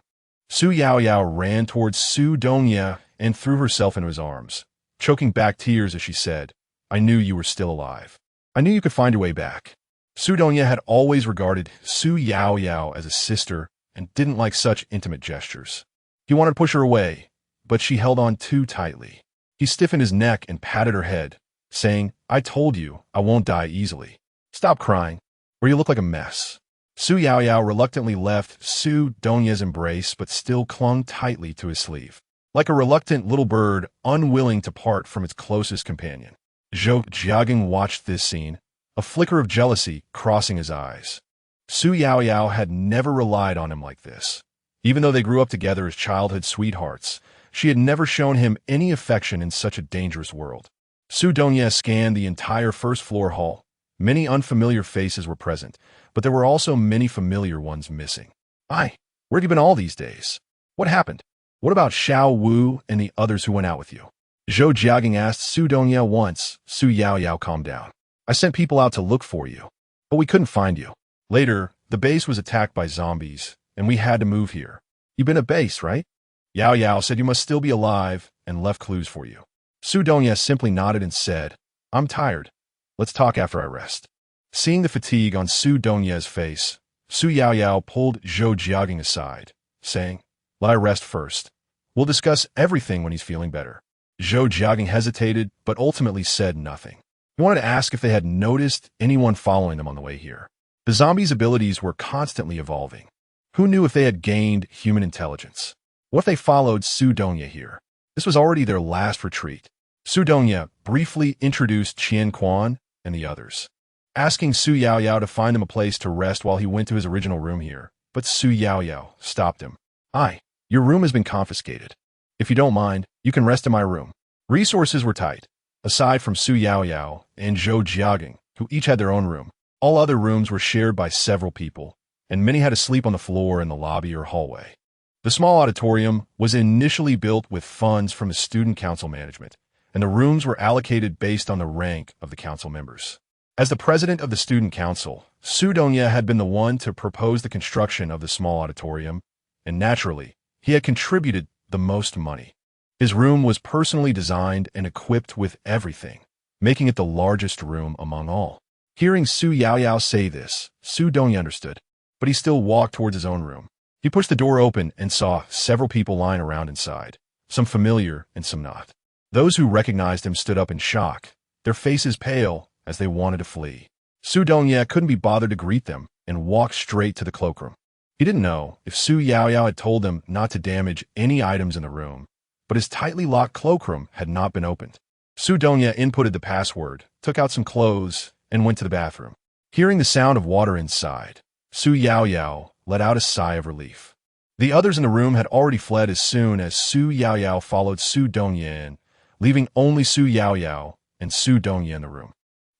Su Yaoyao ran towards Su Dongye and threw herself into his arms, choking back tears as she said, "I knew you were still alive. I knew you could find your way back." Su Dongye had always regarded Su Yaoyao as a sister and didn't like such intimate gestures. He wanted to push her away, but she held on too tightly. He stiffened his neck and patted her head, saying, "I told you I won't die easily. Stop crying, or you look like a mess." Su Yaoyao reluctantly left Su Dongye's embrace but still clung tightly to his sleeve, like a reluctant little bird unwilling to part from its closest companion. Zhou Jiagang watched this scene, a flicker of jealousy crossing his eyes. Su Yaoyao had never relied on him like this. Even though they grew up together as childhood sweethearts, she had never shown him any affection in such a dangerous world. Su Dongye scanned the entire first-floor hall. Many unfamiliar faces were present, but there were also many familiar ones missing. Where have you been all these days? What happened? What about Xiao Wu and the others who went out with you? Zhou Jiagang asked Su Dongye once. Su Yaoyao calmed down. "I sent people out to look for you, but we couldn't find you. Later, the base was attacked by zombies, and we had to move here. You've been at base, right?" Yaoyao said you must still be alive and left clues for you. Su Dongye simply nodded and said, "I'm tired. Let's talk after I rest." Seeing the fatigue on Su Dongye's face, Su Yaoyao pulled Zhou Jiagang aside, saying, "Let I rest first. We'll discuss everything when he's feeling better." Zhou Jiagang hesitated, but ultimately said nothing. He wanted to ask if they had noticed anyone following them on the way here. The zombies' abilities were constantly evolving. Who knew if they had gained human intelligence? What if they followed Su Dongye here? This was already their last retreat. Su Dongye briefly introduced Qian Quan and the others, asking Su Yaoyao to find them a place to rest while he went to his original room here. But Su Yaoyao stopped him. Your room has been confiscated. If you don't mind, you can rest in my room." Resources were tight. Aside from Su Yaoyao and Zhou Jiagang, who each had their own room, all other rooms were shared by several people, and many had to sleep on the floor in the lobby or hallway. The small auditorium was initially built with funds from the student council management, and the rooms were allocated based on the rank of the council members. As the president of the student council, Su Dongye had been the one to propose the construction of the small auditorium, and naturally, he had contributed the most money. His room was personally designed and equipped with everything, making it the largest room among all. Hearing Su Yaoyao say this, Su Dongye understood, but he still walked towards his own room. He pushed the door open and saw several people lying around inside, some familiar and some not. Those who recognized him stood up in shock, their faces pale as they wanted to flee. Su Dongye couldn't be bothered to greet them and walked straight to the cloakroom. He didn't know if Su Yaoyao had told them not to damage any items in the room, but his tightly locked cloakroom had not been opened. Su Dongye inputted the password, took out some clothes, and went to the bathroom. Hearing the sound of water inside, Su Yaoyao let out a sigh of relief. The others in the room had already fled as soon as Su Yaoyao followed Su Dongye in, leaving only Su Yaoyao and Su Dongye in the room.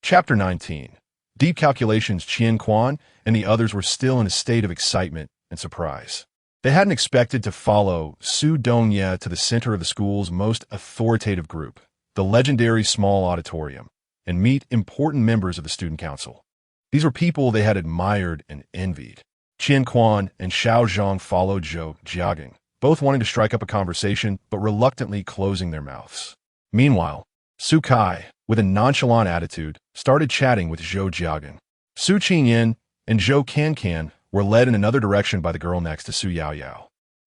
Chapter 19. Deep calculations. Qian Quan and the others were still in a state of excitement and surprise. They hadn't expected to follow Su Dongye to the center of the school's most authoritative group, the legendary small auditorium, and meet important members of the student council. These were people they had admired and envied. Qian Quan and Xiao Zhang followed Zhou Jiaging, both wanting to strike up a conversation but reluctantly closing their mouths. Meanwhile, Su Kai, with a nonchalant attitude, started chatting with Zhou Jiaging. Su Qingyan and Zhou Cancan were led in another direction by the girl next to Su Yaoyao.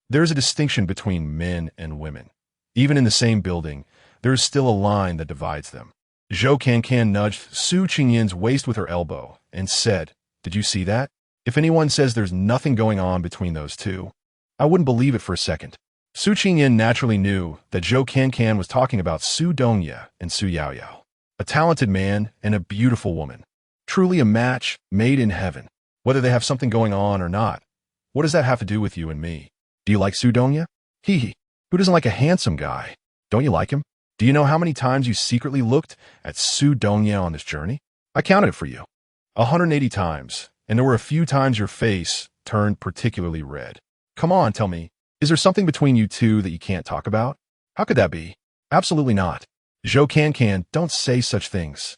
There is a distinction between men and women. Even in the same building, there is still a line that divides them. Zhou Cancan nudged Su Qingyan's waist with her elbow and said, "Did you see that? If anyone says there's nothing going on between those two, I wouldn't believe it for a second." Su Qingyan naturally knew that Zhou Cancan was talking about Su Dongye and Su Yaoyao, a talented man and a beautiful woman. Truly a match made in heaven. Whether they have something going on or not, what does that have to do with you and me? Do you like Su Dongye? Hee. Who doesn't like a handsome guy? Don't you like him? Do you know how many times you secretly looked at Su Dongye on this journey? I counted it for you. 180 times, and there were a few times your face turned particularly red. Come on, tell me, is there something between you two that you can't talk about? How could that be? Absolutely not. Zhou Cancan, don't say such things.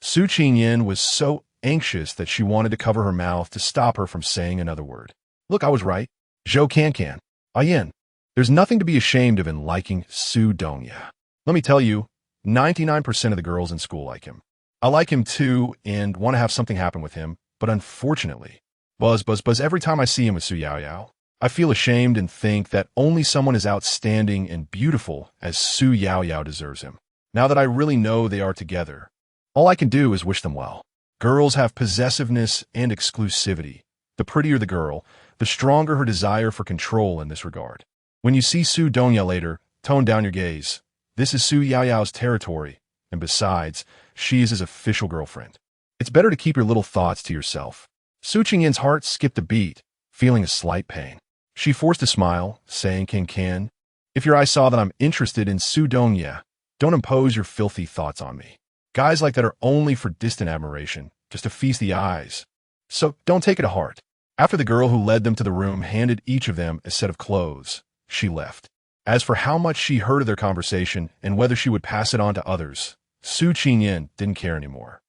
Su Qingyan was so anxious that she wanted to cover her mouth to stop her from saying another word. Look, I was right. Zhou Cancan. Ayin. There's nothing to be ashamed of in liking Su Dongye. Let me tell you, 99% of the girls in school like him. I like him too and want to have something happen with him, but unfortunately, buzz every time I see him with Su Yaoyao, I feel ashamed and think that only someone as outstanding and beautiful as Su Yaoyao deserves him. Now that I really know they are together, all I can do is wish them well. Girls have possessiveness and exclusivity. The prettier the girl, the stronger her desire for control in this regard. When you see Su Dongye later, tone down your gaze. This is Su Yaoyao's territory, and besides, she is his official girlfriend. It's better to keep your little thoughts to yourself. Su Qingyan's heart skipped a beat, feeling a slight pain. She forced a smile, saying, Can, if your eyes saw that I'm interested in Su Dongye, don't impose your filthy thoughts on me. Guys like that are only for distant admiration, just to feast the eyes. So don't take it to heart. After the girl who led them to the room handed each of them a set of clothes, she left. As for how much she heard of their conversation and whether she would pass it on to others, Su Qingyan didn't care anymore.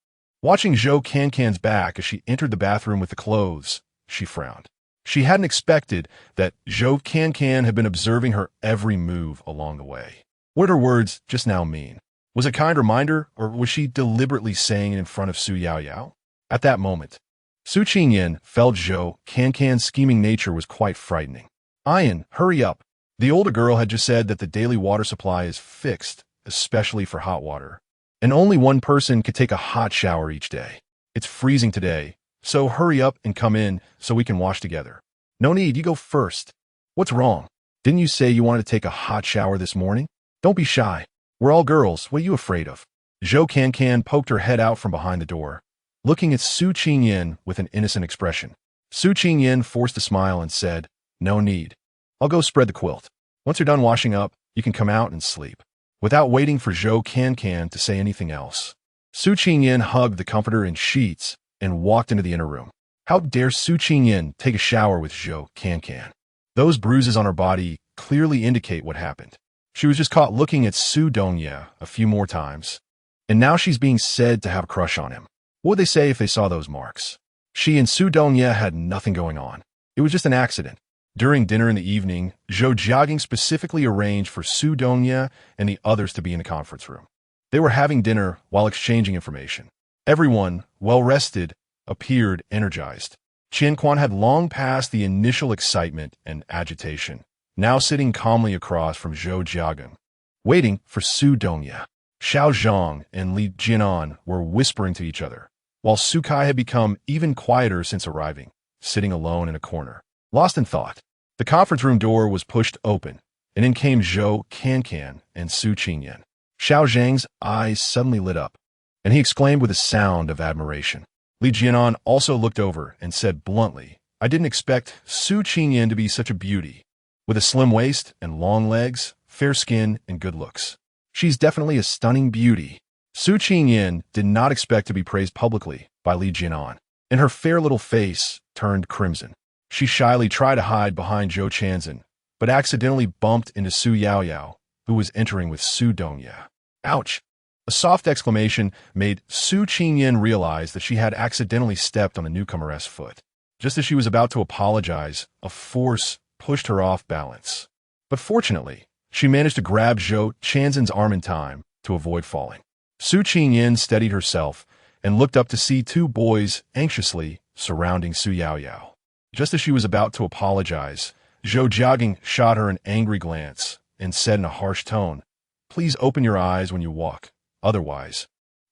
Watching Zhou Cancan's back as she entered the bathroom with the clothes, she frowned. She hadn't expected that Zhou Cancan had been observing her every move along the way. What did her words just now mean? Was it a kind reminder, or was she deliberately saying it in front of Su Yaoyao? At that moment, Su Qingyan felt Zhou Cancan's scheming nature was quite frightening. Ayin, hurry up. The older girl had just said that the daily water supply is fixed, especially for hot water. And only one person could take a hot shower each day. It's freezing today, so hurry up and come in so we can wash together. No need, you go first. What's wrong? Didn't you say you wanted to take a hot shower this morning? Don't be shy. We're all girls. What are you afraid of? Zhou Cancan poked her head out from behind the door, looking at Su Qingyan with an innocent expression. Su Qingyan forced a smile and said, No need. I'll go spread the quilt. Once you're done washing up, you can come out and sleep. Without waiting for Zhou Cancan to say anything else, Su Qingyan hugged the comforter and sheets and walked into the inner room. How dare Su Qingyan take a shower with Zhou Cancan? Those bruises on her body clearly indicate what happened. She was just caught looking at Su Dongye a few more times, and now she's being said to have a crush on him. What would they say if they saw those marks? She and Su Dongye had nothing going on. It was just an accident. During dinner in the evening, Zhou Jiaging specifically arranged for Su Dongye and the others to be in the conference room. They were having dinner while exchanging information. Everyone, well-rested, appeared energized. Qian Quan had long passed the initial excitement and agitation, now sitting calmly across from Zhou Jiaging, waiting for Su Dongye. Xiao Zhang and Li Jianan were whispering to each other, while Su Kai had become even quieter since arriving, sitting alone in a corner, lost in thought. The conference room door was pushed open, and in came Zhou Cancan and Su Qingyan. Xiao Zhang's eyes suddenly lit up, and he exclaimed with a sound of admiration, Li Jianan also looked over and said bluntly, I didn't expect Su Qingyan to be such a beauty. With a slim waist and long legs, fair skin, and good looks. She's definitely a stunning beauty. Su Qingyan did not expect to be praised publicly by Li Jianan, and her fair little face turned crimson. She shyly tried to hide behind Zhou Chanzhen, but accidentally bumped into Su Yaoyao, who was entering with Su Dongye. Ouch! A soft exclamation made Su Qingyan realize that she had accidentally stepped on a newcomer's foot. Just as she was about to apologize, a force pushed her off balance. But fortunately, she managed to grab Zhou Chanzhen's arm in time to avoid falling. Su Qingyan steadied herself and looked up to see two boys anxiously surrounding Su Yaoyao. Just as she was about to apologize, Zhou Jiaging shot her an angry glance and said in a harsh tone, Please open your eyes when you walk. Otherwise,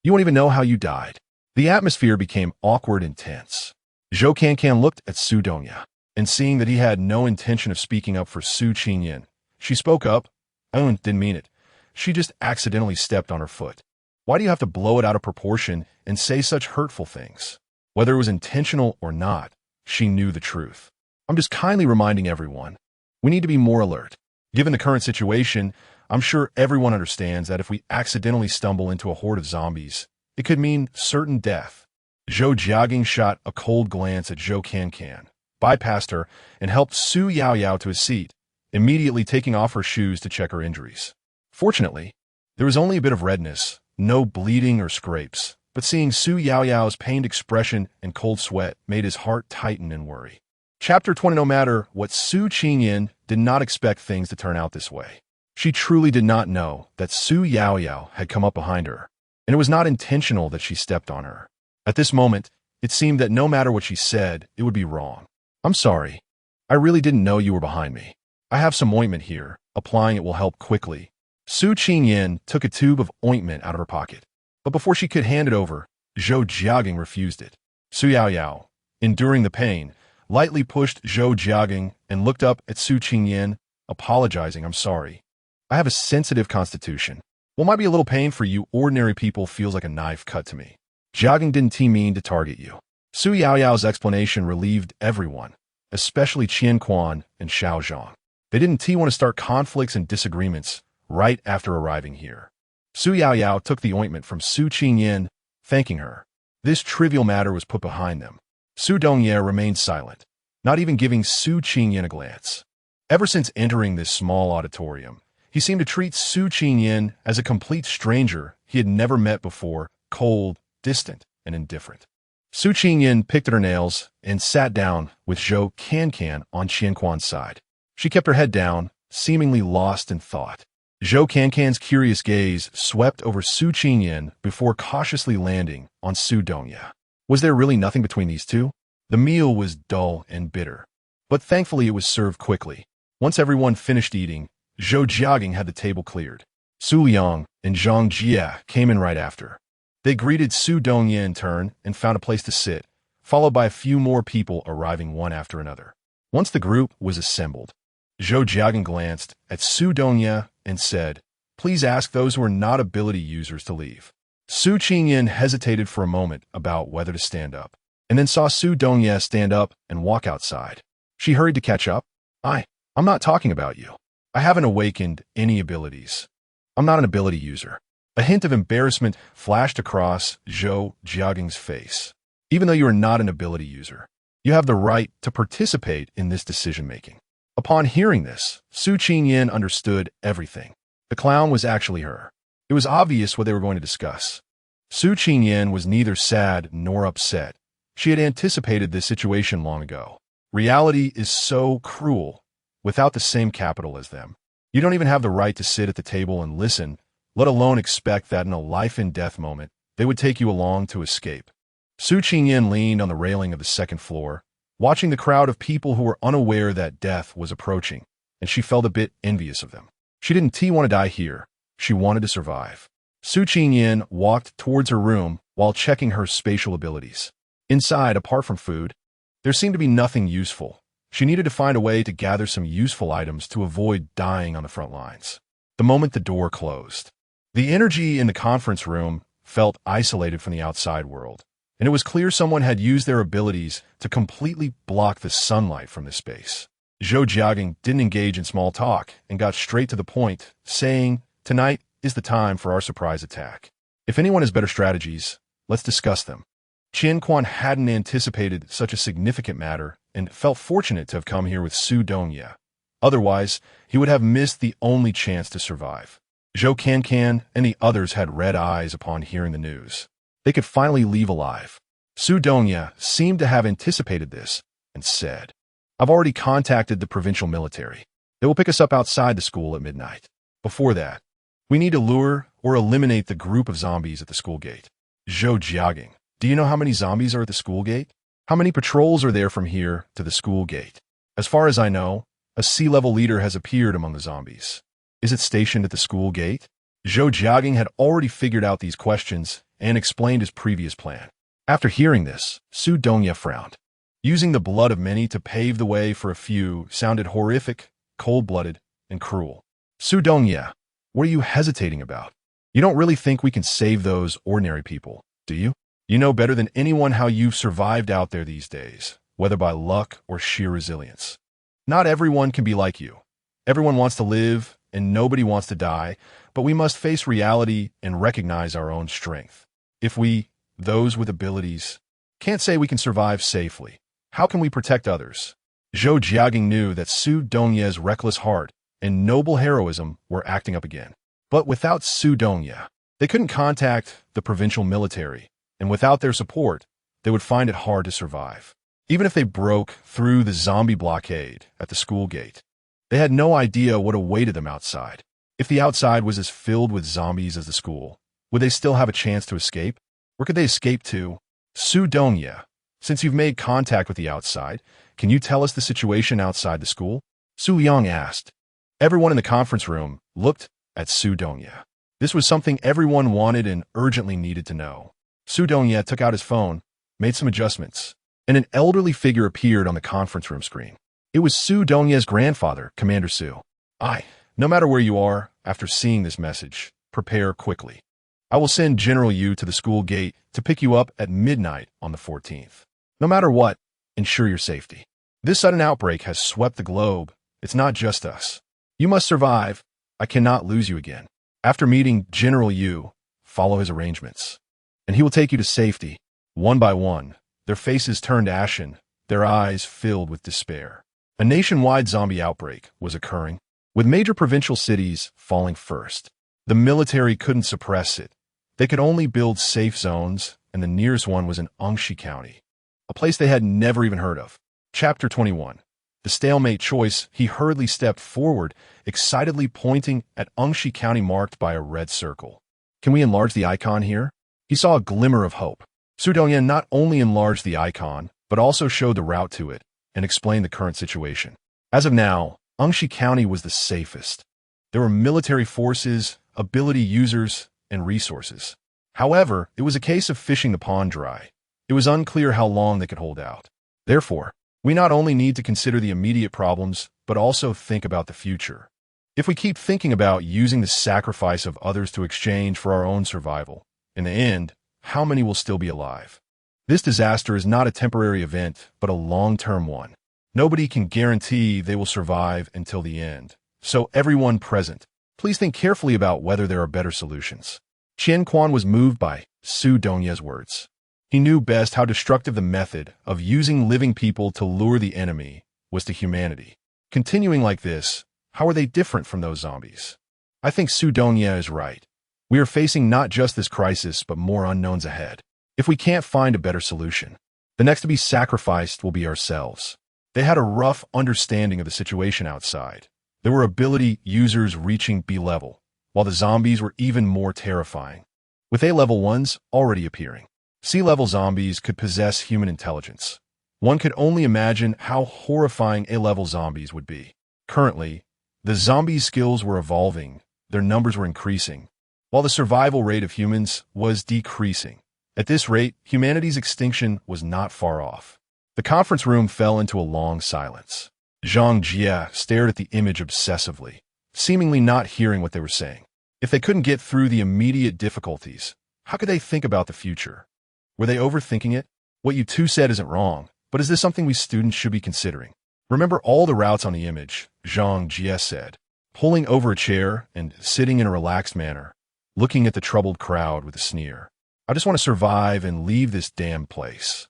you won't even know how you died. The atmosphere became awkward and tense. Zhou Cancan looked at Su Dongye, and seeing that he had no intention of speaking up for Su Qingyan, she spoke up. I didn't mean it. She just accidentally stepped on her foot. Why do you have to blow it out of proportion and say such hurtful things? Whether it was intentional or not, she knew the truth. I'm just kindly reminding everyone. We need to be more alert. Given the current situation, I'm sure everyone understands that if we accidentally stumble into a horde of zombies, it could mean certain death. Zhou Jiaging shot a cold glance at Zhou Cancan, bypassed her, and helped Su Yaoyao to his seat, immediately taking off her shoes to check her injuries. Fortunately, there was only a bit of redness, no bleeding or scrapes, but seeing Su Yaoyao's pained expression and cold sweat made his heart tighten in worry. Chapter 20. No matter what, Su Qingyan did not expect things to turn out this way. She truly did not know that Su Yaoyao had come up behind her, and it was not intentional that she stepped on her. At this moment, it seemed that no matter what she said, it would be wrong. I'm sorry. I really didn't know you were behind me. I have some ointment here. Applying it will help quickly. Su Qingyan took a tube of ointment out of her pocket, but before she could hand it over, Zhou Jiaging refused it. Su Yaoyao, enduring the pain, lightly pushed Zhou Jiaging and looked up at Su Qingyan, apologizing, I'm sorry. I have a sensitive constitution. What might be a little pain for you ordinary people feels like a knife cut to me. Jiaging didn't mean to target you. Su Yaoyao's explanation relieved everyone, especially Qian Quan and Xiao Zhang. They didn't want to start conflicts and disagreements right after arriving here. Su Yaoyao took the ointment from Su Qingyan, thanking her. This trivial matter was put behind them. Su Dongye remained silent, not even giving Su Qingyan a glance. Ever since entering this small auditorium, he seemed to treat Su Qingyan as a complete stranger he had never met before, cold, distant, and indifferent. Su Qingyan picked at her nails and sat down with Zhou Cancan on Qian Quan's side. She kept her head down, seemingly lost in thought. Zhou Cancan's curious gaze swept over Su Qingyan before cautiously landing on Su Dongye. Was there really nothing between these two? The meal was dull and bitter, but thankfully it was served quickly. Once everyone finished eating, Zhou Jiaging had the table cleared. Su Liang and Zhang Jie came in right after. They greeted Su Dongye in turn and found a place to sit, followed by a few more people arriving one after another. Once the group was assembled, Zhou Jiaging glanced at Su Dongye and said, Please ask those who are not ability users to leave. Su Qingyan hesitated for a moment about whether to stand up, and then saw Su Dongye stand up and walk outside. She hurried to catch up. I'm not talking about you. I haven't awakened any abilities. I'm not an ability user. A hint of embarrassment flashed across Zhou Jiaging's face. Even though you are not an ability user, you have the right to participate in this decision-making. Upon hearing this, Su Qingyan understood everything. The clown was actually her. It was obvious what they were going to discuss. Su Qingyan was neither sad nor upset. She had anticipated this situation long ago. Reality is so cruel, without the same capital as them. You don't even have the right to sit at the table and listen, let alone expect that in a life-and-death moment, they would take you along to escape. Su Qingyan leaned on the railing of the second floor, watching the crowd of people who were unaware that death was approaching, and she felt a bit envious of them. She didn't want to die here. She wanted to survive. Su Qingyan walked towards her room while checking her spatial abilities. Inside, apart from food, there seemed to be nothing useful. She needed to find a way to gather some useful items to avoid dying on the front lines. The moment the door closed, the energy in the conference room felt isolated from the outside world, and it was clear someone had used their abilities to completely block the sunlight from this space. Zhou Jiagang didn't engage in small talk and got straight to the point, saying, "Tonight is the time for our surprise attack. If anyone has better strategies, let's discuss them." Qian Quan hadn't anticipated such a significant matter and felt fortunate to have come here with Su Dongye. Otherwise, he would have missed the only chance to survive. Zhou Cancan and the others had red eyes upon hearing the news. They could finally leave alive. Su Dongye seemed to have anticipated this and said, "I've already contacted the provincial military. They will pick us up outside the school at midnight. Before that, we need to lure or eliminate the group of zombies at the school gate." Zhou Jiagang, do you know how many zombies are at the school gate? How many patrols are there from here to the school gate? As far as I know, a sea-level leader has appeared among the zombies. Is it stationed at the school gate? Zhou Jiagang had already figured out these questions and explained his previous plan. After hearing this, Su Dongye frowned. Using the blood of many to pave the way for a few sounded horrific, cold-blooded, and cruel. Su Dongye, what are you hesitating about? You don't really think we can save those ordinary people, do you? You know better than anyone how you've survived out there these days, whether by luck or sheer resilience. Not everyone can be like you. Everyone wants to live, and nobody wants to die, but we must face reality and recognize our own strength. If we, those with abilities, can't say we can survive safely, how can we protect others? Zhou Jiagang knew that Su Dongye's reckless heart and noble heroism were acting up again. But without Su Dongye, they couldn't contact the provincial military, and without their support, they would find it hard to survive. Even if they broke through the zombie blockade at the school gate, they had no idea what awaited them outside. If the outside was as filled with zombies as the school, would they still have a chance to escape? Where could they escape to? Su Dongye, since you've made contact with the outside, can you tell us the situation outside the school? Su Liang asked. Everyone in the conference room looked at Su Dongye. This was something everyone wanted and urgently needed to know. Su Dongye took out his phone, made some adjustments, and an elderly figure appeared on the conference room screen. It was Su Dongye's grandfather, Commander Su. No matter where you are, after seeing this message, prepare quickly. I will send General Yu to the school gate to pick you up at midnight on the 14th. No matter what, ensure your safety. This sudden outbreak has swept the globe. It's not just us. You must survive. I cannot lose you again. After meeting General Yu, follow his arrangements, and he will take you to safety. One by one, their faces turned ashen, their eyes filled with despair. A nationwide zombie outbreak was occurring, with major provincial cities falling first. The military couldn't suppress it. They could only build safe zones, and the nearest one was in Angshi County, a place they had never even heard of. Chapter 21. The stalemate choice, he hurriedly stepped forward, excitedly pointing at Angshi County marked by a red circle. Can we enlarge the icon here? He saw a glimmer of hope. Su Dongye not only enlarged the icon, but also showed the route to it and explained the current situation. As of now, Angshi County was the safest. There were military forces, ability users, and resources. However, it was a case of fishing the pond dry. It was unclear how long they could hold out. Therefore, we not only need to consider the immediate problems, but also think about the future. If we keep thinking about using the sacrifice of others to exchange for our own survival, in the end, how many will still be alive? This disaster is not a temporary event, but a long-term one. Nobody can guarantee they will survive until the end. So everyone present, please think carefully about whether there are better solutions. Qian Quan was moved by Su Dongye's words. He knew best how destructive the method of using living people to lure the enemy was to humanity. Continuing like this, how are they different from those zombies? I think Su Dongye is right. We are facing not just this crisis, but more unknowns ahead. If we can't find a better solution, the next to be sacrificed will be ourselves. They had a rough understanding of the situation outside. There were ability users reaching B level, while the zombies were even more terrifying, with A level ones already appearing. C-level zombies could possess human intelligence. One could only imagine how horrifying A-level zombies would be. Currently, the zombies' skills were evolving, their numbers were increasing, while the survival rate of humans was decreasing. At this rate, humanity's extinction was not far off. The conference room fell into a long silence. Zhang Jie stared at the image obsessively, seemingly not hearing what they were saying. If they couldn't get through the immediate difficulties, how could they think about the future? Were they overthinking it? What you two said isn't wrong, but is this something we students should be considering? Remember all the routes on the image, Zhang Jie said, pulling over a chair and sitting in a relaxed manner, looking at the troubled crowd with a sneer. I just want to survive and leave this damn place.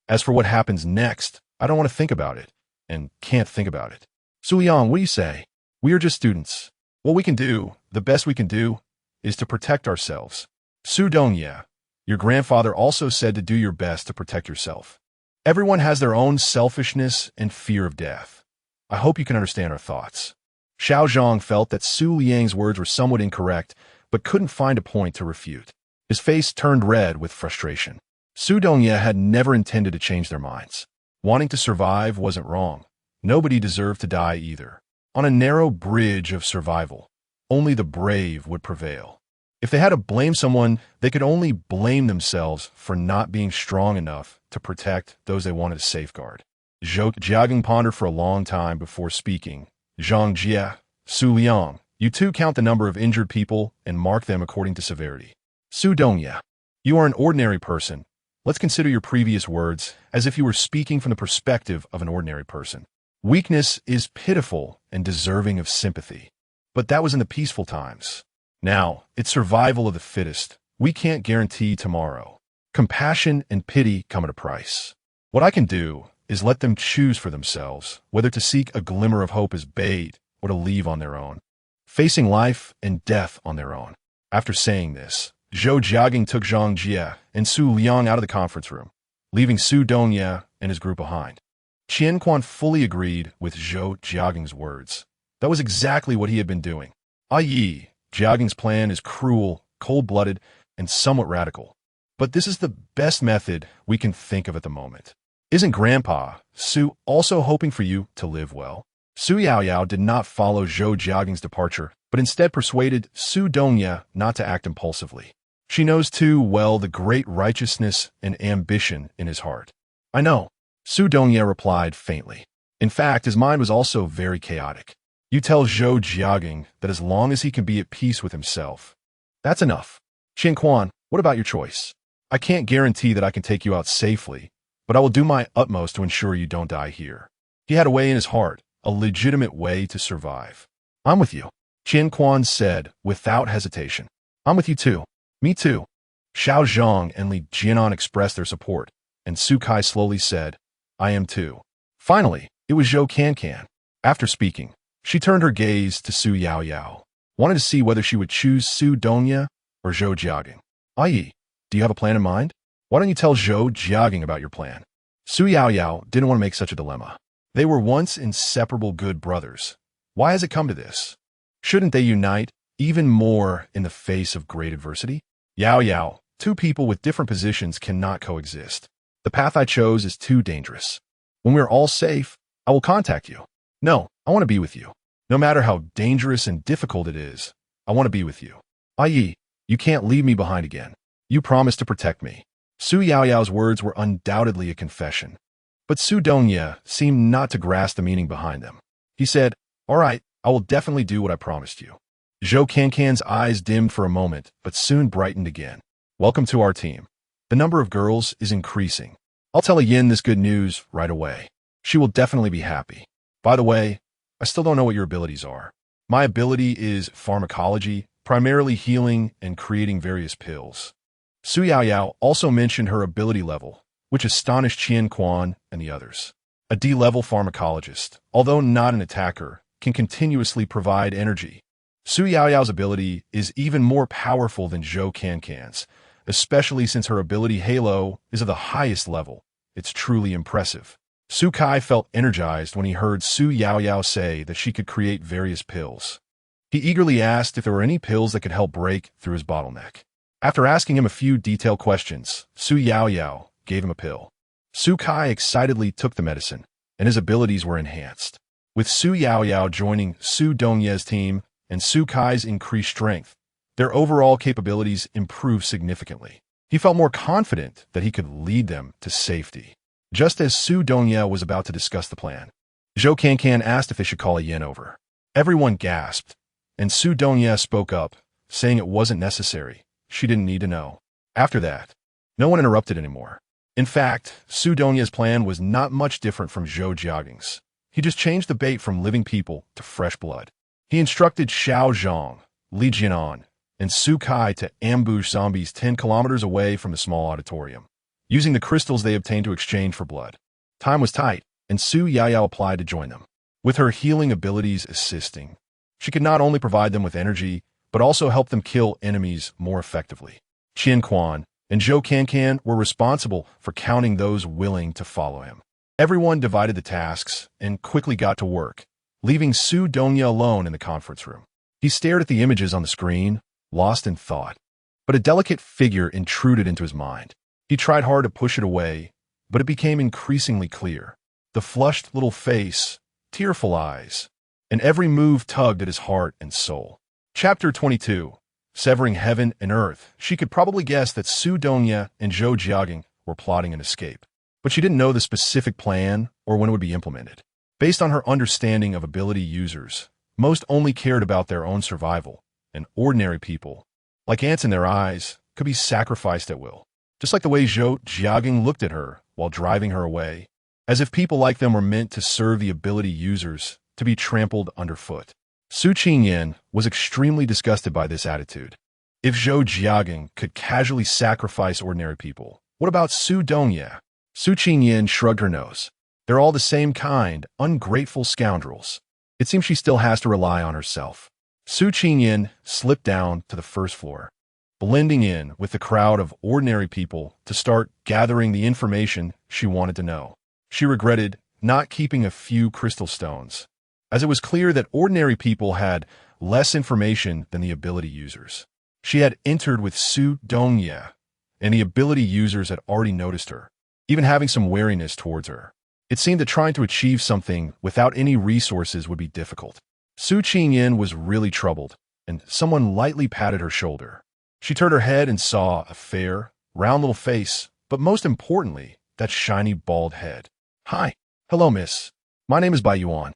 As for what happens next, I don't want to think about it, and can't think about it. Su Yang, what do you say? We are just students. What we can do, the best we can do, is to protect ourselves. Su Dongye, your grandfather also said to do your best to protect yourself. Everyone has their own selfishness and fear of death. I hope you can understand our thoughts. Xiao Zhang felt that Su Liang's words were somewhat incorrect, but couldn't find a point to refute. His face turned red with frustration. Su Dongye had never intended to change their minds. Wanting to survive wasn't wrong. Nobody deserved to die either. On a narrow bridge of survival, only the brave would prevail. If they had to blame someone, they could only blame themselves for not being strong enough to protect those they wanted to safeguard. Zhou Jiaging pondered for a long time before speaking. Zhang Jie, Su Liang, you two count the number of injured people and mark them according to severity. Su Dongye, you are an ordinary person. Let's consider your previous words as if you were speaking from the perspective of an ordinary person. Weakness is pitiful and deserving of sympathy. But that was in the peaceful times. Now, it's survival of the fittest. We can't guarantee tomorrow. Compassion and pity come at a price. What I can do is let them choose for themselves whether to seek a glimmer of hope as bait or to leave on their own, facing life and death on their own. After saying this, Zhou Jiaging took Zhang Jie and Su Liang out of the conference room, leaving Su Dongye and his group behind. Qian Quan fully agreed with Zhou Jiaging's words. That was exactly what he had been doing. I.e., Jiaging's plan is cruel, cold-blooded, and somewhat radical. But this is the best method we can think of at the moment. Isn't Grandpa, Su, also hoping for you to live well? Su Yaoyao did not follow Zhou Jiaging's departure, but instead persuaded Su Dongye not to act impulsively. She knows too well the great righteousness and ambition in his heart. I know, Su Dongye replied faintly. In fact, his mind was also very chaotic. You tell Zhou Jiaging that as long as he can be at peace with himself, that's enough. Qian Quan, what about your choice? I can't guarantee that I can take you out safely, but I will do my utmost to ensure you don't die here. He had a way in his heart, a legitimate way to survive. I'm with you, Qian Quan said without hesitation. I'm with you too. Me too. Xiao Zhang and Li Jianan expressed their support, and Su Kai slowly said, I am too. Finally, it was Zhou Cancan. After speaking, she turned her gaze to Su Yaoyao, wanted to see whether she would choose Su Dongye or Zhou Jiaging. I.e., do you have a plan in mind? Why don't you tell Zhou Jiaging about your plan? Su Yaoyao didn't want to make such a dilemma. They were once inseparable good brothers. Why has it come to this? Shouldn't they unite even more in the face of great adversity? Yaoyao, two people with different positions cannot coexist. The path I chose is too dangerous. When we are all safe, I will contact you. No, I want to be with you. No matter how dangerous and difficult it is, I want to be with you. I.e., you can't leave me behind again. You promised to protect me. Su Yaoyao's words were undoubtedly a confession. But Su Dongye seemed not to grasp the meaning behind them. He said, all right, I will definitely do what I promised you. Zhou Cancan's eyes dimmed for a moment, but soon brightened again. Welcome to our team. The number of girls is increasing. I'll tell Yin this good news right away. She will definitely be happy. By the way, I still don't know what your abilities are. My ability is pharmacology, primarily healing and creating various pills. Su Yaoyao also mentioned her ability level, which astonished Qian Quan and the others. A D-level pharmacologist, although not an attacker, can continuously provide energy. Su Yaoyao's ability is even more powerful than Zhou Cancan's, especially since her ability Halo is of the highest level. It's truly impressive. Su Kai felt energized when he heard Su Yaoyao say that she could create various pills. He eagerly asked if there were any pills that could help break through his bottleneck. After asking him a few detailed questions, Su Yaoyao gave him a pill. Su Kai excitedly took the medicine, and his abilities were enhanced. With Su Yaoyao joining Su Dongye's team and Su Kai's increased strength, their overall capabilities improved significantly. He felt more confident that he could lead them to safety. Just as Su Dongye was about to discuss the plan, Zhou Cancan asked if they should call Yin over. Everyone gasped, and Su Dongye spoke up, saying it wasn't necessary. She didn't need to know. After that, No one interrupted anymore. In fact, Su Donya's plan was not much different from Zhou Jiaging's. He just changed the bait from living people to fresh blood. He instructed Xiao Zhang, Li Jianan, and Su Kai to ambush zombies 10 kilometers away from the small auditorium, using the crystals they obtained to exchange for blood. Time was tight, and Su Yaoyao applied to join them. With her healing abilities assisting, she could not only provide them with energy, but also help them kill enemies more effectively. Qian Quan and Zhou Cancan were responsible for counting those willing to follow him. Everyone divided the tasks and quickly got to work, leaving Su Donya alone in the conference room. He stared at the images on the screen, lost in thought. But a delicate figure intruded into his mind. He tried hard to push it away, but it became increasingly clear. The flushed little face, tearful eyes, and every move tugged at his heart and soul. Chapter 22. Severing Heaven and Earth. She could probably guess that Su Donya and Zhou Jiaging were plotting an escape, but she didn't know the specific plan or when it would be implemented. Based on her understanding of ability users, most only cared about their own survival, and ordinary people, like ants in their eyes, could be sacrificed at will. Just like the way Zhou Jiaging looked at her while driving her away, as if people like them were meant to serve the ability users to be trampled underfoot. Su Qingyan was extremely disgusted by this attitude. If Zhou Jiaging could casually sacrifice ordinary people, what about Su Donya? Su Qingyan shrugged her nose. They're all the same kind, ungrateful scoundrels. It seems she still has to rely on herself. Su Qingyan slipped down to the first floor, blending in with the crowd of ordinary people to start gathering the information she wanted to know. She regretted not keeping a few crystal stones, as it was clear that ordinary people had less information than the ability users. She had entered with Su Donya, and the ability users had already noticed her, even having some wariness towards her. It seemed that trying to achieve something without any resources would be difficult. Su Qingyan was really troubled, and someone lightly patted her shoulder. She turned her head and saw a fair, round little face, but most importantly, that shiny bald head. "Hi. Hello, miss. My name is Bai Yuan."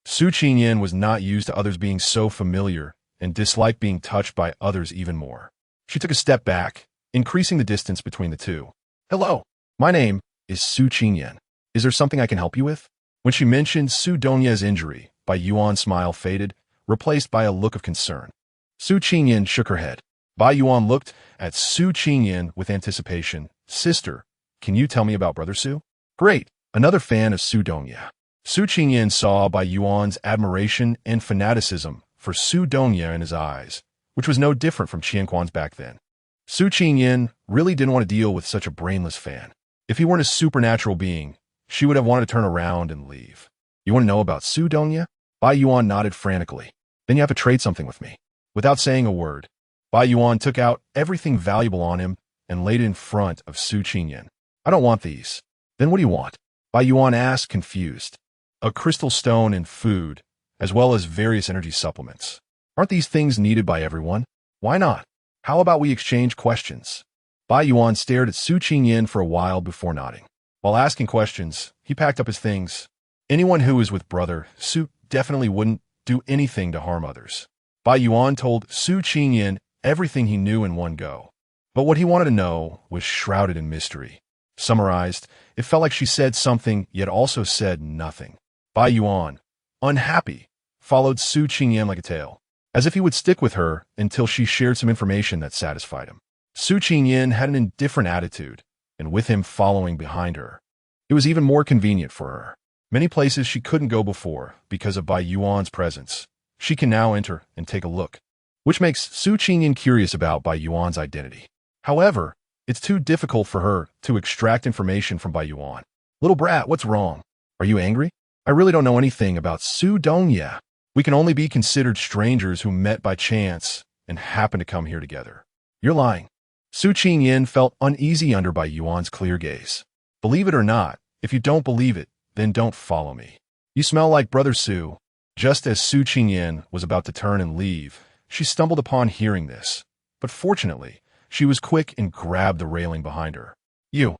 Su Qingyan was not used to others being so familiar and disliked being touched by others even more. She took a step back, increasing the distance between the two. "Hello. My name is Su Qingyan. Is there something I can help you with?" When she mentioned Su Donya's injury, Bai Yuan's smile faded, replaced by a look of concern. Su Qingyan shook her head. Bai Yuan looked at Su Qingyan with anticipation. "Sister, can you tell me about Brother Su?" "Great. Another fan of Su Donya." Su Qingyan saw Bai Yuan's admiration and fanaticism for Su Donya in his eyes, which was no different from Qian Quan's back then. Su Qingyan really didn't want to deal with such a brainless fan. If he weren't a supernatural being, she would have wanted to turn around and leave. "You want to know about Su Donya?" Bai Yuan nodded frantically. "Then you have to trade something with me." Without saying a word, Bai Yuan took out everything valuable on him and laid it in front of Su Qingyan. "I don't want these." "Then what do you want?" Bai Yuan asked, confused. "A crystal stone and food, as well as various energy supplements. Aren't these things needed by everyone? Why not? How about we exchange questions?" Bai Yuan stared at Su Qingyan for a while before nodding. While asking questions, he packed up his things. Anyone who was with Brother Su definitely wouldn't do anything to harm others. Bai Yuan told Su Qingyan everything he knew in one go. But what he wanted to know was shrouded in mystery. Summarized, it felt like she said something, yet also said nothing. Bai Yuan, unhappy, followed Su Qingyan like a tail, as if he would stick with her until she shared some information that satisfied him. Su Qingyan had an indifferent attitude, and with him following behind her, it was even more convenient for her. Many places she couldn't go before because of Bai Yuan's presence. She can now enter and take a look, which makes Su Qingyan curious about Bai Yuan's identity. However, it's too difficult for her to extract information from Bai Yuan. "Little brat, what's wrong? Are you angry? I really don't know anything about Su Donya. We can only be considered strangers who met by chance and happened to come here together." "You're lying." Su Qingyan felt uneasy under Bai Yuan's clear gaze. "Believe it or not, if you don't believe it, then don't follow me. You smell like Brother Su." Just as Su Qingyan was about to turn and leave, she stumbled upon hearing this. But fortunately, she was quick and grabbed the railing behind her. "You!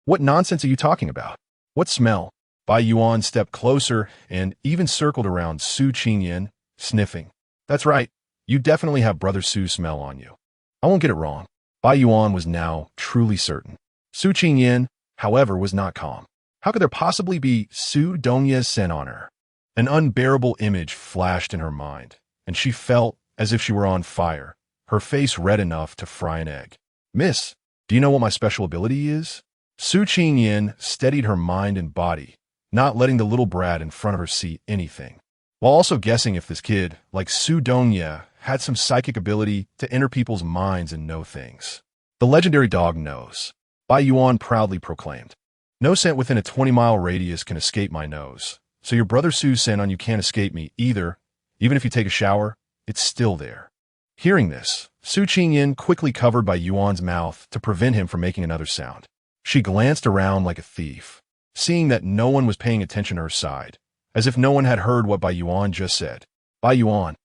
What nonsense are you talking about? What smell?" Bai Yuan stepped closer and even circled around Su Qingyan, sniffing. "That's right. You definitely have Brother Su's smell on you. I won't get it wrong." Bai Yuan was now truly certain. Su Qingyan, however, was not calm. How could there possibly be Su Dongya's scent on her? An unbearable image flashed in her mind, and she felt as if she were on fire, her face red enough to fry an egg. Miss, do you know what my special ability is? Su Qingyan steadied her mind and body, not letting the little brat in front of her see anything, while also guessing if this kid, like Su Dongya, had some psychic ability to enter people's minds and know things. The legendary dog knows. Bai Yuan proudly proclaimed. No scent within a 20-mile radius can escape my nose, so your brother Su's scent on you can't escape me either. Even if you take a shower, it's still there. Hearing this, Su Qingyan quickly covered Bai Yuan's mouth to prevent him from making another sound. She glanced around like a thief, seeing that no one was paying attention to her side, as if no one had heard what Bai Yuan just said. Bai Yuan,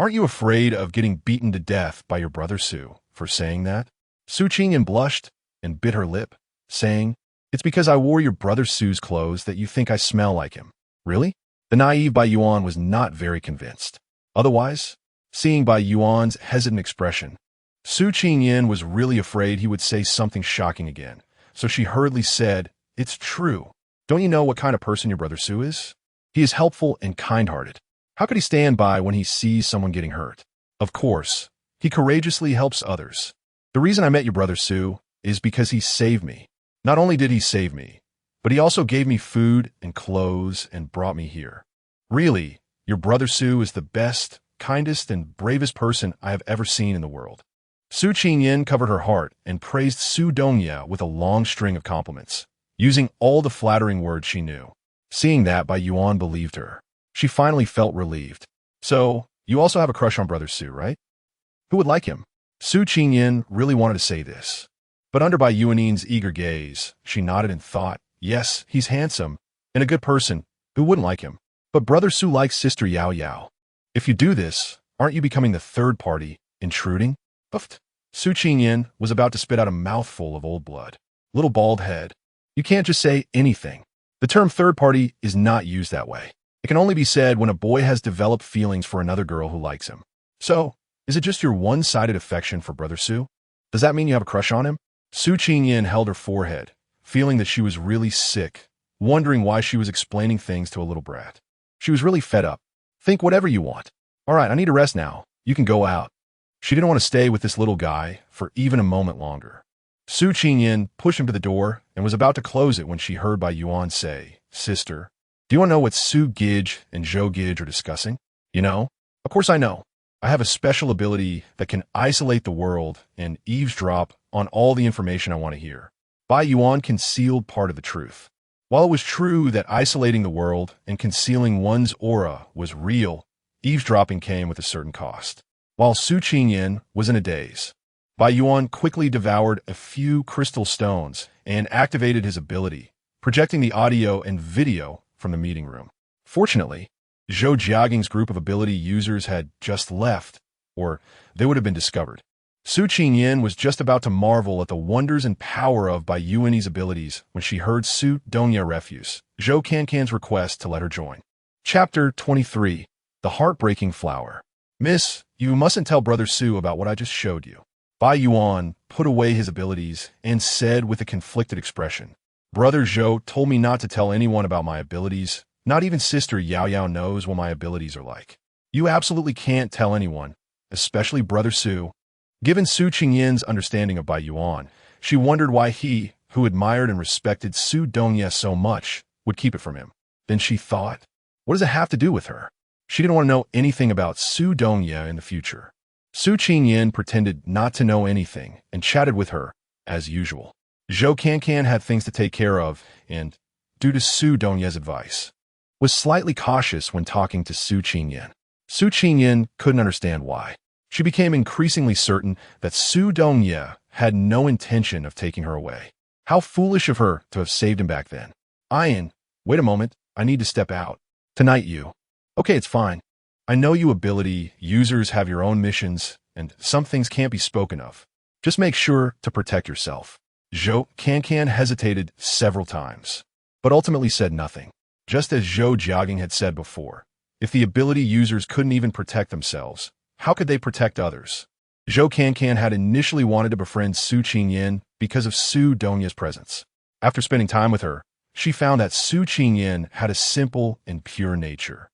aren't you afraid of getting beaten to death by your brother Su for saying that? Su Qingyan blushed and bit her lip, saying, It's because I wore your brother Su's clothes that you think I smell like him. Really? The naive Bai Yuan was not very convinced. Otherwise, seeing Bai Yuan's hesitant expression, Su Qingyan was really afraid he would say something shocking again, so she hurriedly said, It's true. Don't you know what kind of person your brother Su is? He is helpful and kind-hearted. How could he stand by when he sees someone getting hurt? Of course, he courageously helps others. The reason I met your brother Su is because he saved me. Not only did he save me, but he also gave me food and clothes and brought me here. Really, your brother Su is the best, kindest, and bravest person I have ever seen in the world. Su Qingyan covered her heart and praised Su Dongya with a long string of compliments, using all the flattering words she knew. Seeing that, Bai Yuan believed her. She finally felt relieved. So, you also have a crush on brother Su, right? Who would like him? Su Qingyan really wanted to say this, but under Bai Yuan's eager gaze, she nodded and thought, yes, he's handsome and a good person. Who wouldn't like him? But brother Su likes sister Yao Yao. If you do this, aren't you becoming the third party, intruding? Puffed. Su Qingyan was about to spit out a mouthful of old blood. Little bald head. You can't just say anything. The term third party is not used that way. It can only be said when a boy has developed feelings for another girl who likes him. So, is it just your one-sided affection for brother Su? Does that mean you have a crush on him? Su Qingyan held her forehead, feeling that she was really sick, wondering why she was explaining things to a little brat. She was really fed up. Think whatever you want. All right, I need a rest now. You can go out. She didn't want to stay with this little guy for even a moment longer. Su Qingyan pushed him to the door and was about to close it when she heard Bai Yuan say, Sister, do you want to know what Su Gij and Zhou Gij are discussing? You know? Of course I know. I have a special ability that can isolate the world and eavesdrop on all the information I want to hear. Bai Yuan concealed part of the truth. While it was true that isolating the world and concealing one's aura was real, eavesdropping came with a certain cost. While Su Qingyan was in a daze, Bai Yuan quickly devoured a few crystal stones and activated his ability, projecting the audio and video from the meeting room. Fortunately, Zhou Jiaging's group of ability users had just left, or they would have been discovered. Su Qingyan was just about to marvel at the wonders and power of Bai Yuan's abilities when she heard Su Dongya refuse Zhou Cancan's request to let her join. Chapter 23. The Heartbreaking Flower. Miss, you mustn't tell brother Su about what I just showed you. Bai Yuan put away his abilities and said with a conflicted expression, Brother Zhou told me not to tell anyone about my abilities. Not even sister Yao Yao knows what my abilities are like. You absolutely can't tell anyone, especially brother Su. Given Su Qingyan's understanding of Bai Yuan, she wondered why he, who admired and respected Su Dongya so much, would keep it from him. Then she thought, what does it have to do with her? She didn't want to know anything about Su Dongya in the future. Su Qingyan pretended not to know anything and chatted with her, as usual. Zhou Cancan had things to take care of and, due to Su Dongya's advice, was slightly cautious when talking to Su Qingyan. Su Qingyan couldn't understand why. She became increasingly certain that Su Dongya had no intention of taking her away. How foolish of her to have saved him back then. Ian, wait a moment, I need to step out. Tonight you. Okay, it's fine. I know you ability users have your own missions, and some things can't be spoken of. Just make sure to protect yourself. Zhou Cancan hesitated several times, but ultimately said nothing. Just as Zhou Jiaging had said before, if the ability users couldn't even protect themselves, how could they protect others? Zhou Cancan had initially wanted to befriend Su Qingyan because of Su Donya's presence. After spending time with her, she found that Su Qingyan had a simple and pure nature,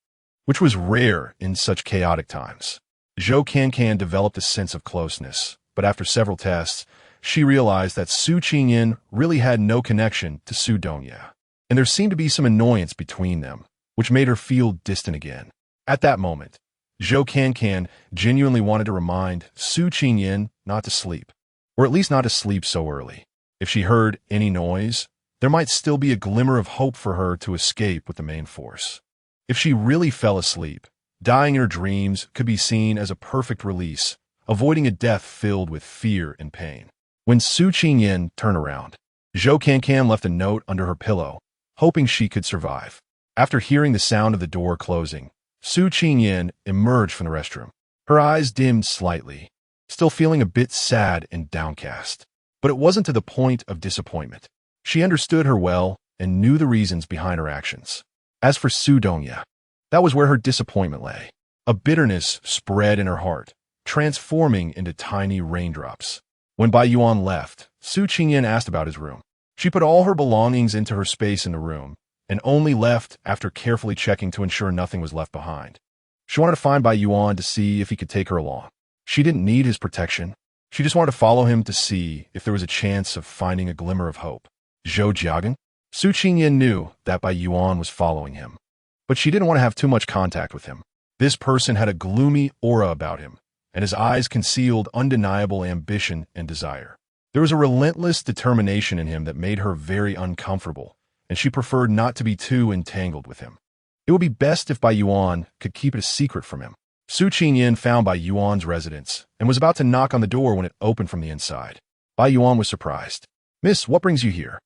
which was rare in such chaotic times. Zhou Cancan developed a sense of closeness, but after several tests, she realized that Su Qingyan really had no connection to Su Donya, and there seemed to be some annoyance between them, which made her feel distant again. At that moment, Zhou Cancan genuinely wanted to remind Su Qingyan not to sleep, or at least not to sleep so early. If she heard any noise, there might still be a glimmer of hope for her to escape with the main force. If she really fell asleep, dying in her dreams could be seen as a perfect release, avoiding a death filled with fear and pain. When Su Qingyan turned around, Zhou Cancan left a note under her pillow, hoping she could survive. After hearing the sound of the door closing, Su Qingyan emerged from the restroom. Her eyes dimmed slightly, still feeling a bit sad and downcast. But it wasn't to the point of disappointment. She understood her well and knew the reasons behind her actions. As for Su Donya, that was where her disappointment lay. A bitterness spread in her heart, transforming into tiny raindrops. When Bai Yuan left, Su Qingyan asked about his room. She put all her belongings into her space in the room, and only left after carefully checking to ensure nothing was left behind. She wanted to find Bai Yuan to see if he could take her along. She didn't need his protection. She just wanted to follow him to see if there was a chance of finding a glimmer of hope. Zhou Jiagang? Su Qingyan knew that Bai Yuan was following him, but she didn't want to have too much contact with him. This person had a gloomy aura about him, and his eyes concealed undeniable ambition and desire. There was a relentless determination in him that made her very uncomfortable, and she preferred not to be too entangled with him. It would be best if Bai Yuan could keep it a secret from him. Su Qingyan found Bai Yuan's residence and was about to knock on the door when it opened from the inside. Bai Yuan was surprised. "Miss, what brings you here?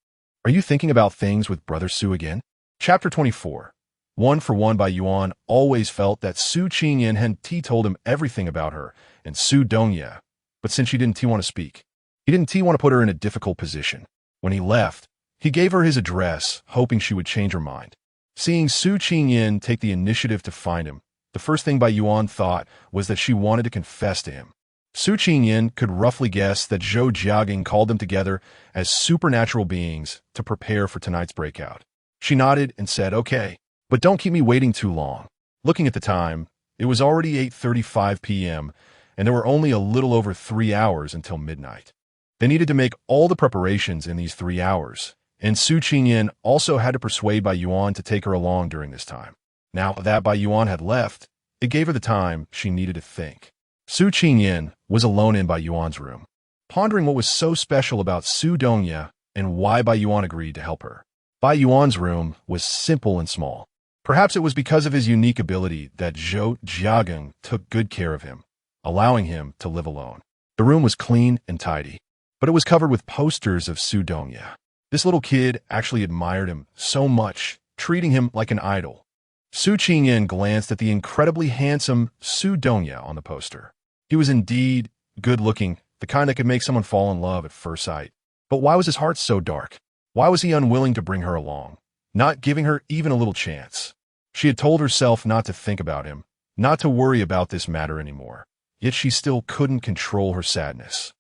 Are you thinking about things with Brother Su again?" Chapter 24. 1 Bai Yuan always felt that Su Qingyan had told him everything about her and Su Donya, but since she didn't want to speak, he didn't want to put her in a difficult position. When he left, he gave her his address, hoping she would change her mind. Seeing Su Qingyan take the initiative to find him, the first thing Bai Yuan thought was that she wanted to confess to him. Su Qingyan could roughly guess that Zhou Jiagang called them together as supernatural beings to prepare for tonight's breakout. She nodded and said, "Okay, but don't keep me waiting too long." Looking at the time, it was already 8:35 p.m., and there were only a little over 3 hours until midnight. They needed to make all the preparations in these 3 hours, and Su Qingyan also had to persuade Bai Yuan to take her along during this time. Now that Bai Yuan had left, it gave her the time she needed to think. Su Qingyan was alone in Bai Yuan's room, pondering what was so special about Su Donya and why Bai Yuan agreed to help her. Bai Yuan's room was simple and small. Perhaps it was because of his unique ability that Zhou Jiagang took good care of him, allowing him to live alone. The room was clean and tidy, but it was covered with posters of Su Donya. This little kid actually admired him so much, treating him like an idol. Su Qingyan glanced at the incredibly handsome Su Donya on the poster. He was indeed good-looking, the kind that could make someone fall in love at first sight. But why was his heart so dark? Why was he unwilling to bring her along, not giving her even a little chance? She had told herself not to think about him, not to worry about this matter anymore, yet she still couldn't control her sadness.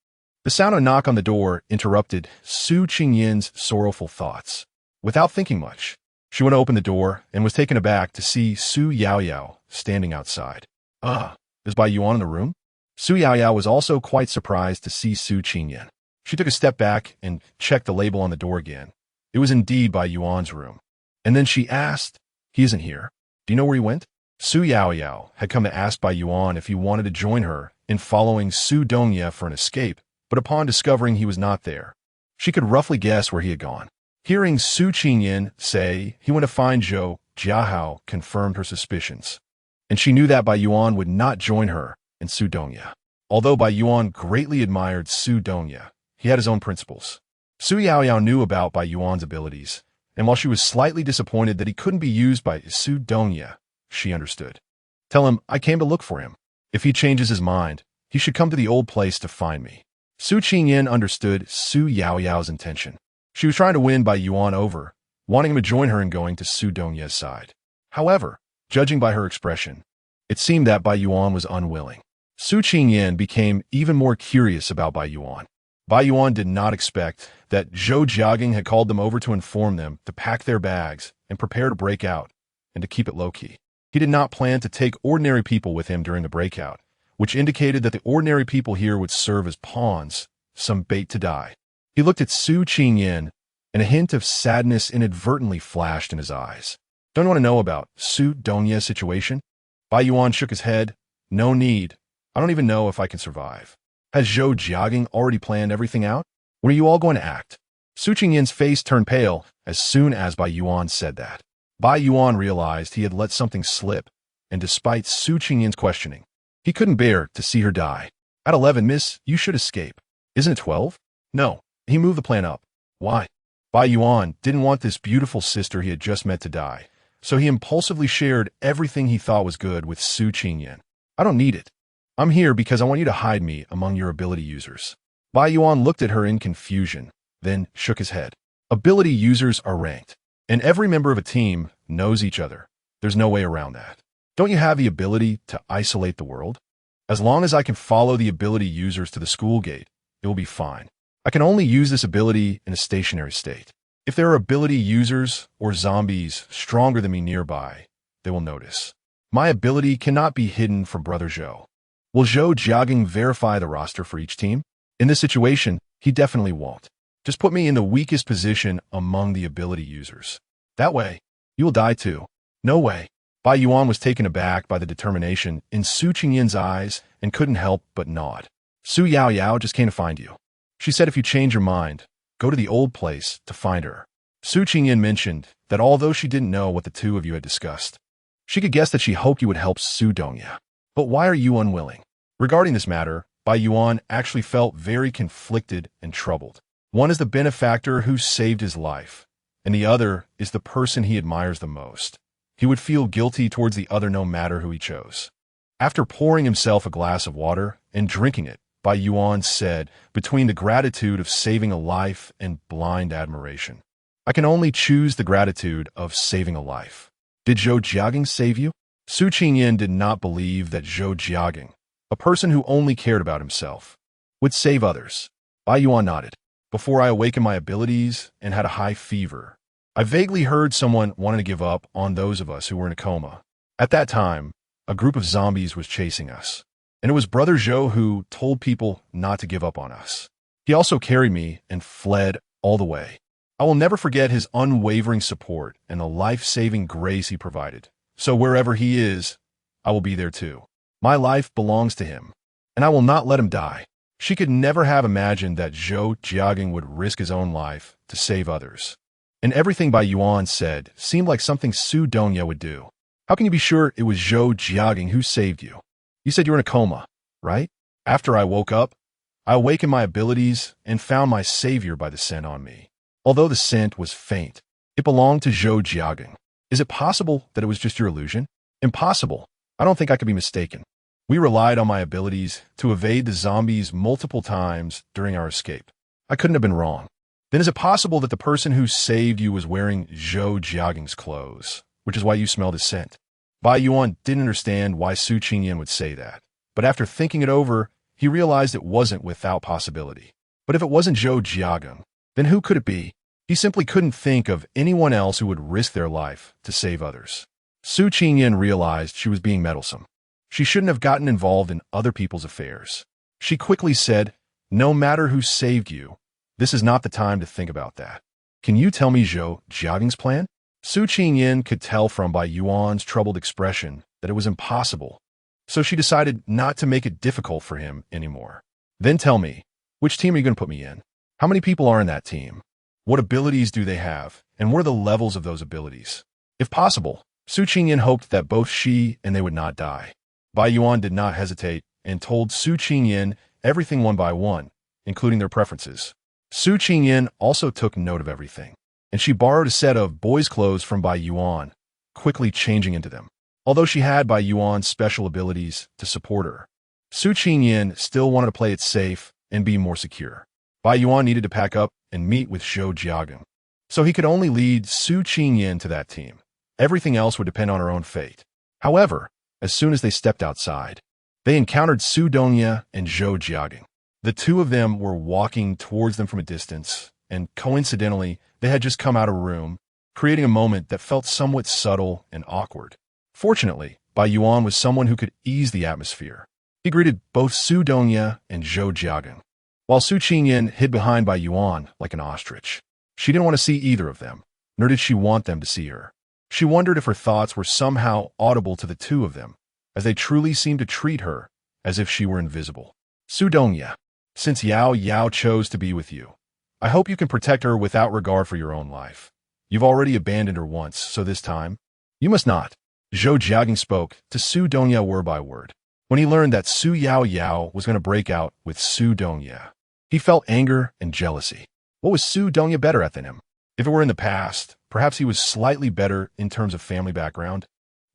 The sound of a knock on the door interrupted Su Qingyan's sorrowful thoughts. Without thinking much, she went to open the door and was taken aback to see Su Yaoyao standing outside. Is Bai Yuan in the room? Su Yaoyao was also quite surprised to see Su Qingyan. She took a step back and checked the label on the door again. It was indeed Bai Yuan's room. And then she asked, "He isn't here. Do you know where he went?" Su Yaoyao had come to ask Bai Yuan if he wanted to join her in following Su Donya for an escape, but upon discovering he was not there, she could roughly guess where he had gone. Hearing Su Qingyan say he went to find Zhou Jiahao confirmed her suspicions, and she knew that Bai Yuan would not join her and Su Donya. Although Bai Yuan greatly admired Su Donya, he had his own principles. Su Yaoyao knew about Bai Yuan's abilities, and while she was slightly disappointed that he couldn't be used by Su Donya, she understood. "Tell him I came to look for him. If he changes his mind, he should come to the old place to find me." Su Qingyan understood Su Yaoyao's intention. She was trying to win Bai Yuan over, wanting him to join her in going to Su Donya's side. However, judging by her expression, it seemed that Bai Yuan was unwilling. Su Qingyan became even more curious about Bai Yuan. Bai Yuan did not expect that Zhou Jiaging had called them over to inform them to pack their bags and prepare to break out, and to keep it low-key. He did not plan to take ordinary people with him during the breakout, which indicated that the ordinary people here would serve as pawns, some bait to die. He looked at Su Qingyan, and a hint of sadness inadvertently flashed in his eyes. Don't you want to know about Su Donya's situation? Bai Yuan shook his head. No need. I don't even know if I can survive. Has Zhou Jiaging already planned everything out? When are you all going to act? Su Qingyan's face turned pale as soon as Bai Yuan said that. Bai Yuan realized he had let something slip, and despite Su Qingyan's questioning, he couldn't bear to see her die. At 11, miss, you should escape. Isn't it 12? No. He moved the plan up. Why? Bai Yuan didn't want this beautiful sister he had just met to die, so he impulsively shared everything he thought was good with Su Qingyan. I don't need it. I'm here because I want you to hide me among your ability users. Bai Yuan looked at her in confusion, then shook his head. Ability users are ranked, and every member of a team knows each other. There's no way around that. Don't you have the ability to isolate the world? As long as I can follow the ability users to the school gate, it will be fine. I can only use this ability in a stationary state. If there are ability users or zombies stronger than me nearby, they will notice. My ability cannot be hidden from Brother Zhou. Will Zhou Jiaging verify the roster for each team? In this situation, he definitely won't. Just put me in the weakest position among the ability users. That way, you will die too. No way. Bai Yuan was taken aback by the determination in Su Qingyan's eyes and couldn't help but nod. Su Yaoyao just came to find you. She said if you change your mind, go to the old place to find her. Su Qingyan mentioned that although she didn't know what the two of you had discussed, she could guess that she hoped you would help Su Donya. But why are you unwilling? Regarding this matter, Bai Yuan actually felt very conflicted and troubled. One is the benefactor who saved his life, and the other is the person he admires the most. He would feel guilty towards the other no matter who he chose. After pouring himself a glass of water and drinking it, Bai Yuan said, between the gratitude of saving a life and blind admiration, I can only choose the gratitude of saving a life. Did Zhou Jiaging save you? Su Qingyan did not believe that Zhou Jiaging, a person who only cared about himself, would save others. Bai Yuan nodded. Before I awakened my abilities and had a high fever, I vaguely heard someone wanting to give up on those of us who were in a coma. At that time, a group of zombies was chasing us, and it was Brother Zhou who told people not to give up on us. He also carried me and fled all the way. I will never forget his unwavering support and the life-saving grace he provided. So wherever he is, I will be there too. My life belongs to him, and I will not let him die. She could never have imagined that Zhou Jiaging would risk his own life to save others. And everything Bai Yuan said seemed like something Su Donya would do. How can you be sure it was Zhou Jiaging who saved you? You said you were in a coma, right? After I woke up, I awakened my abilities and found my savior by the scent on me. Although the scent was faint, it belonged to Zhou Jiaging. Is it possible that it was just your illusion? Impossible. I don't think I could be mistaken. We relied on my abilities to evade the zombies multiple times during our escape. I couldn't have been wrong. Then is it possible that the person who saved you was wearing Zhou Jiaging's clothes, which is why you smelled his scent? Bai Yuan didn't understand why Su Qingyan would say that, but after thinking it over, he realized it wasn't without possibility. But if it wasn't Zhou Jiaging, then who could it be? He simply couldn't think of anyone else who would risk their life to save others. Su Qingyan realized she was being meddlesome. She shouldn't have gotten involved in other people's affairs. She quickly said, no matter who saved you, this is not the time to think about that. Can you tell me Zhou Jiaging's plan? Su Qingyan could tell from Bai Yuan's troubled expression that it was impossible, so she decided not to make it difficult for him anymore. Then tell me, which team are you going to put me in? How many people are in that team? What abilities do they have, and what are the levels of those abilities? If possible, Su Qingyan hoped that both she and they would not die. Bai Yuan did not hesitate and told Su Qingyan everything one by one, including their preferences. Su Qingyan also took note of everything, and she borrowed a set of boys' clothes from Bai Yuan, quickly changing into them. Although she had Bai Yuan's special abilities to support her, Su Qingyan still wanted to play it safe and be more secure. Bai Yuan needed to pack up and meet with Zhou Jiaging, so he could only lead Su Qingyan to that team. Everything else would depend on her own fate. However, as soon as they stepped outside, they encountered Su Donya and Zhou Jiaging. The two of them were walking towards them from a distance, and coincidentally, they had just come out of a room, creating a moment that felt somewhat subtle and awkward. Fortunately, Bai Yuan was someone who could ease the atmosphere. He greeted both Su Dongya and Zhou Jiagang, while Su Qingyan hid behind Bai Yuan like an ostrich. She didn't want to see either of them, nor did she want them to see her. She wondered if her thoughts were somehow audible to the two of them, as they truly seemed to treat her as if she were invisible. Su Dongya, since Yao Yao chose to be with you, I hope you can protect her without regard for your own life. You've already abandoned her once, so this time, you must not. Zhou Jiagang spoke to Su Dongya word by word. When he learned that Su Yao Yao was going to break out with Su Dongya, he felt anger and jealousy. What was Su Dongya better at than him? If it were in the past, perhaps he was slightly better in terms of family background.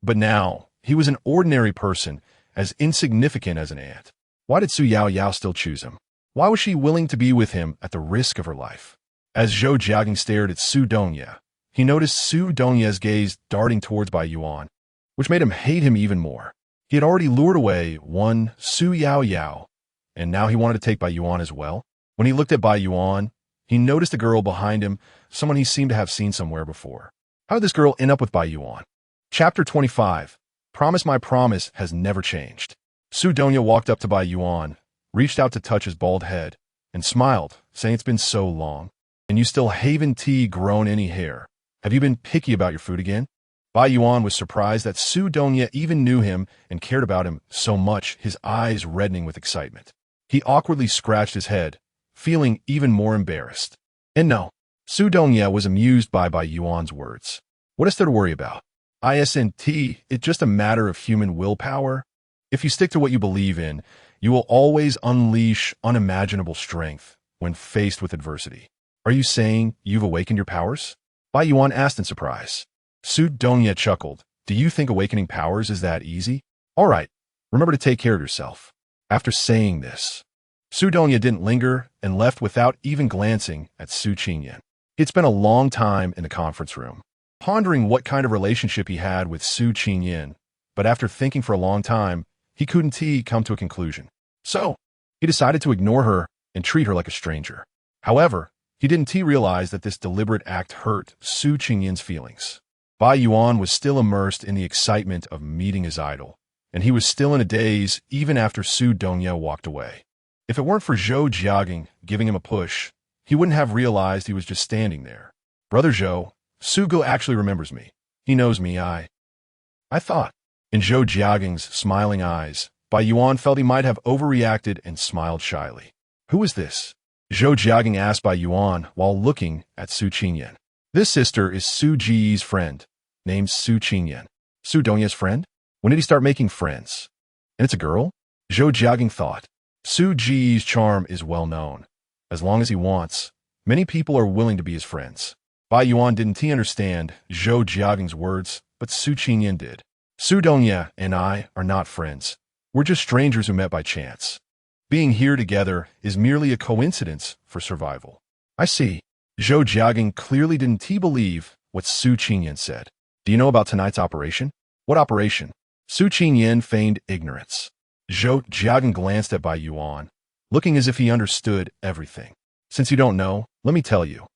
But now, he was an ordinary person, as insignificant as an ant. Why did Su Yao Yao still choose him? Why was she willing to be with him at the risk of her life? As Zhou Jiagang stared at Su Dongya, he noticed Su Dongya's gaze darting towards Bai Yuan, which made him hate him even more. He had already lured away one Su Yao Yao, and now he wanted to take Bai Yuan as well. When he looked at Bai Yuan, he noticed a girl behind him, someone he seemed to have seen somewhere before. How did this girl end up with Bai Yuan? Chapter 25. Promise My Promise Has Never Changed. Su Dongya walked up to Bai Yuan, reached out to touch his bald head, and smiled, saying, "It's been so long, and you still haven't grown any hair. Have you been picky about your food again?" Bai Yuan was surprised that Su Dongya even knew him and cared about him so much, his eyes reddening with excitement. He awkwardly scratched his head, feeling even more embarrassed. And no, Su Dongya was amused by Bai Yuan's words. What is there to worry about? It's just a matter of human willpower. If you stick to what you believe in, you will always unleash unimaginable strength when faced with adversity. Are you saying you've awakened your powers? Bai Yuan asked in surprise. Su Dongya chuckled. Do you think awakening powers is that easy? All right, remember to take care of yourself. After saying this, Su Dongya didn't linger and left without even glancing at Su Qingyan. He'd spent a long time in the conference room, pondering what kind of relationship he had with Su Qingyan, but after thinking for a long time, he couldn't come to a conclusion. So, he decided to ignore her and treat her like a stranger. However, he didn't realize that this deliberate act hurt Su Qingyan's feelings. Bai Yuan was still immersed in the excitement of meeting his idol, and he was still in a daze even after Su Dongya walked away. If it weren't for Zhou Jiagang giving him a push, he wouldn't have realized he was just standing there. Brother Zhou, Sugo actually remembers me. He knows me, I thought. In Zhou Jiagang's smiling eyes, Bai Yuan felt he might have overreacted and smiled shyly. Who is this? Zhou Jiagang asked Bai Yuan while looking at Su Qingyan. This sister is Su Ji's friend, named Su Qingyan. Su Dongya's friend? When did he start making friends? And it's a girl? Zhou Jiagang thought. Su Ji's charm is well known. As long as he wants, many people are willing to be his friends. Bai Yuan didn't understand Zhou Jiagang's words, but Su Qingyan did. Su Dongya and I are not friends. We're just strangers who met by chance. Being here together is merely a coincidence for survival. I see. Zhou Jiagang clearly didn't believe what Su Qingyan said. Do you know about tonight's operation? What operation? Su Qingyan feigned ignorance. Zhou Jiagang glanced at Bai Yuan, looking as if he understood everything. Since you don't know, let me tell you.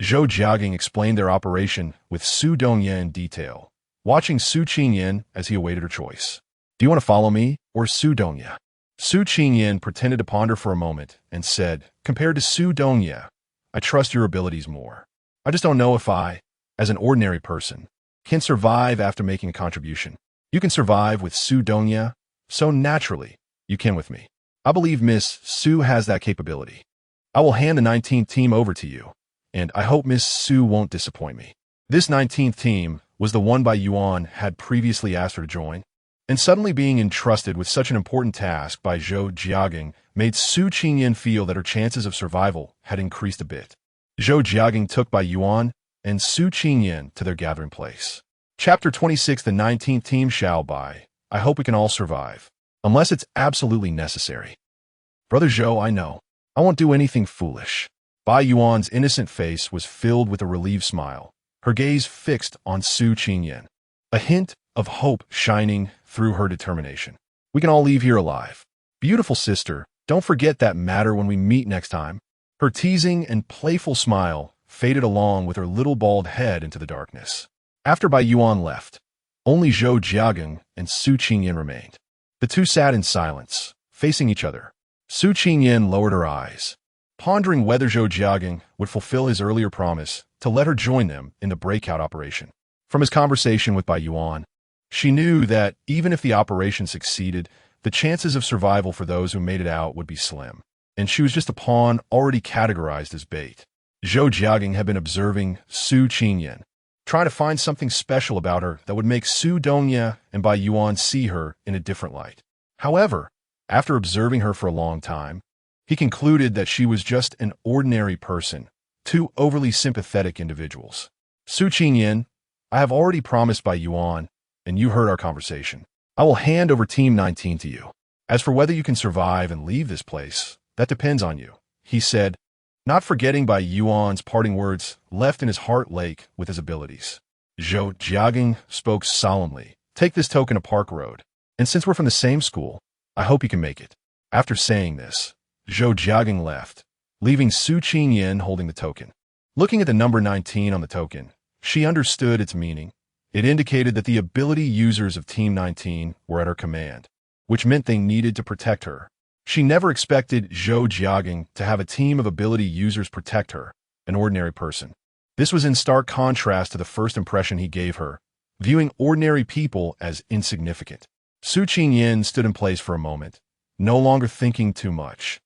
Zhou Jiagang explained their operation with Su Dongya in detail, watching Su Qingyan as he awaited her choice. Do you want to follow me or Su Dongya? Su Qingyan pretended to ponder for a moment and said, compared to Su Dongya, I trust your abilities more. I just don't know if I, as an ordinary person, can survive after making a contribution. You can survive with Su Dongya, so naturally, you can with me. I believe Miss Su has that capability. I will hand the 19th team over to you, and I hope Miss Su won't disappoint me. This 19th team was the one Bai Yuan had previously asked her to join, and suddenly being entrusted with such an important task by Zhou Jiagang made Su Qingyan feel that her chances of survival had increased a bit. Zhou Jiagang took Bai Yuan and Su Qingyan to their gathering place. Chapter 26. The 19th team shall by. I hope we can all survive, unless it's absolutely necessary. Brother Zhou, I know. I won't do anything foolish. Bai Yuan's innocent face was filled with a relieved smile, her gaze fixed on Su Qingyan, a hint of hope shining through her determination. We can all leave here alive. Beautiful sister, Don't forget that matter when we meet next time. Her teasing and playful smile faded along with her little bald head into the darkness. After Bai Yuan left, only Zhou Jiagang and Su Qingyan remained. The two sat in silence, facing each other. Su Qingyan lowered her eyes, pondering whether Zhou Jiagang would fulfill his earlier promise to let her join them in the breakout operation. From his conversation with Bai Yuan, she knew that even if the operation succeeded, the chances of survival for those who made it out would be slim, and she was just a pawn already categorized as bait. Zhou Jiagang had been observing Su Qingyan, trying to find something special about her that would make Su Dongya and Bai Yuan see her in a different light. However, after observing her for a long time, he concluded that she was just an ordinary person, two overly sympathetic individuals. Su Qingyan, I have already promised Bai Yuan, and you heard our conversation. I will hand over Team 19 to you. As for whether you can survive and leave this place, that depends on you, he said, not forgetting Bai Yuan's parting words left in his heart lake with his abilities. Zhou Jiagang spoke solemnly. Take this token to Park Road, and since we're from the same school, I hope you can make it. After saying this, Zhou Jiagang left, leaving Su Qingyan holding the token. Looking at the number 19 on the token, she understood its meaning. It indicated that the ability users of Team 19 were at her command, which meant they needed to protect her. She never expected Zhou Jiagang to have a team of ability users protect her, an ordinary person. This was in stark contrast to the first impression he gave her, viewing ordinary people as insignificant. Su Qingyan stood in place for a moment, no longer thinking too much,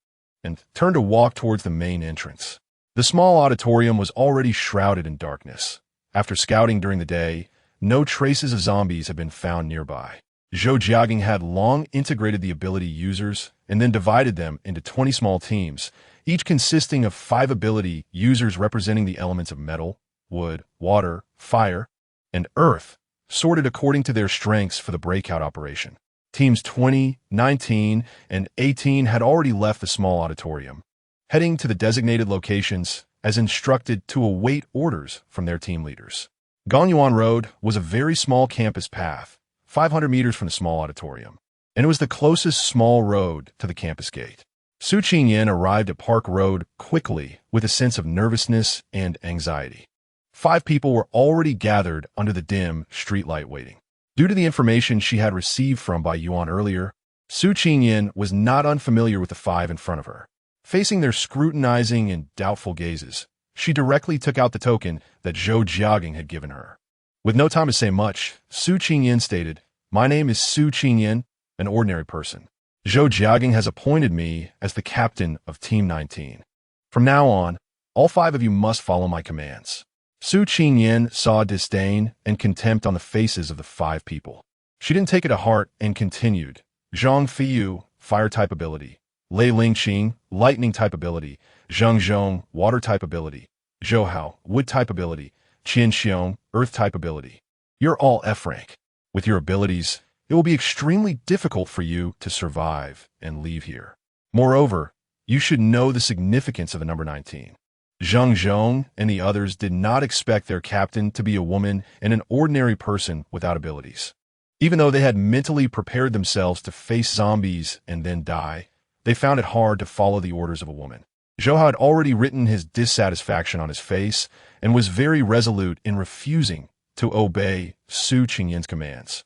and turned to walk towards the main entrance. The small auditorium was already shrouded in darkness. After scouting during the day, no traces of zombies had been found nearby. Zhou Jiagang had long integrated the ability users and then divided them into 20 small teams, each consisting of 5 ability users representing the elements of metal, wood, water, fire, and earth, sorted according to their strengths for the breakout operation. Teams 20, 19, and 18 had already left the small auditorium, heading to the designated locations as instructed to await orders from their team leaders. Gonyuan Road was a very small campus path, 500 meters from the small auditorium, and it was the closest small road to the campus gate. Su Qingyan arrived at Park Road quickly with a sense of nervousness and anxiety. 5 people were already gathered under the dim streetlight waiting. Due to the information she had received from Bai Yuan earlier, Su Qingyan was not unfamiliar with the 5 in front of her. Facing their scrutinizing and doubtful gazes, she directly took out the token that Zhou Jiagang had given her. With no time to say much, Su Qingyan stated, "My name is Su Qingyan, an ordinary person. Zhou Jiagang has appointed me as the captain of Team 19. From now on, all 5 of you must follow my commands." Su Qingyan saw disdain and contempt on the faces of the 5 people. She didn't take it to heart and continued, "Zhang Fiyu, fire-type ability. Lei Lingqing, lightning-type ability. Zheng Zhong, water-type ability. Zhou Hao, wood-type ability. Qian Xiong, earth-type ability. You're all F rank. With your abilities, it will be extremely difficult for you to survive and leave here. Moreover, you should know the significance of the number 19. Zheng Zhong and the others did not expect their captain to be a woman and an ordinary person without abilities. Even though they had mentally prepared themselves to face zombies and then die, they found it hard to follow the orders of a woman. Zhou had already written his dissatisfaction on his face and was very resolute in refusing to obey Su Qingyan's commands.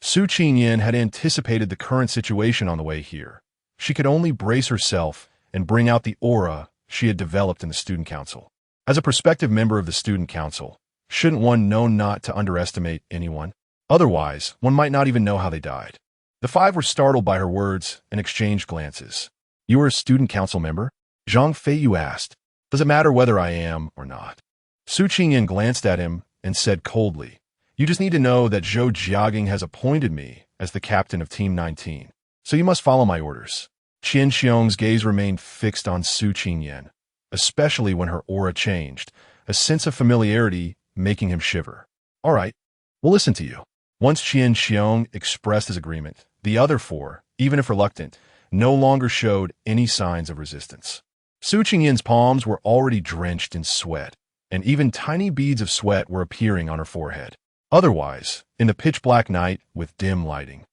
Su Qingyan had anticipated the current situation on the way here. She could only brace herself and bring out the aura she had developed in the student council. As a prospective member of the student council, shouldn't one know not to underestimate anyone? Otherwise, one might not even know how they died. The 5 were startled by her words and exchanged glances. "You are a student council member?" Zhang Feiyu asked. "Does it matter whether I am or not?" Su Qingyan glanced at him and said coldly, "You just need to know that Zhou Jiagang has appointed me as the captain of Team 19, so you must follow my orders." Qian Xiong's gaze remained fixed on Su Qingyan, especially when her aura changed, a sense of familiarity making him shiver. "All right, we'll listen to you." Once Qian Xiong expressed his agreement, the other 4, even if reluctant, no longer showed any signs of resistance. Su Qingyan's palms were already drenched in sweat, and even tiny beads of sweat were appearing on her forehead. Otherwise, in the pitch-black night with dim lighting,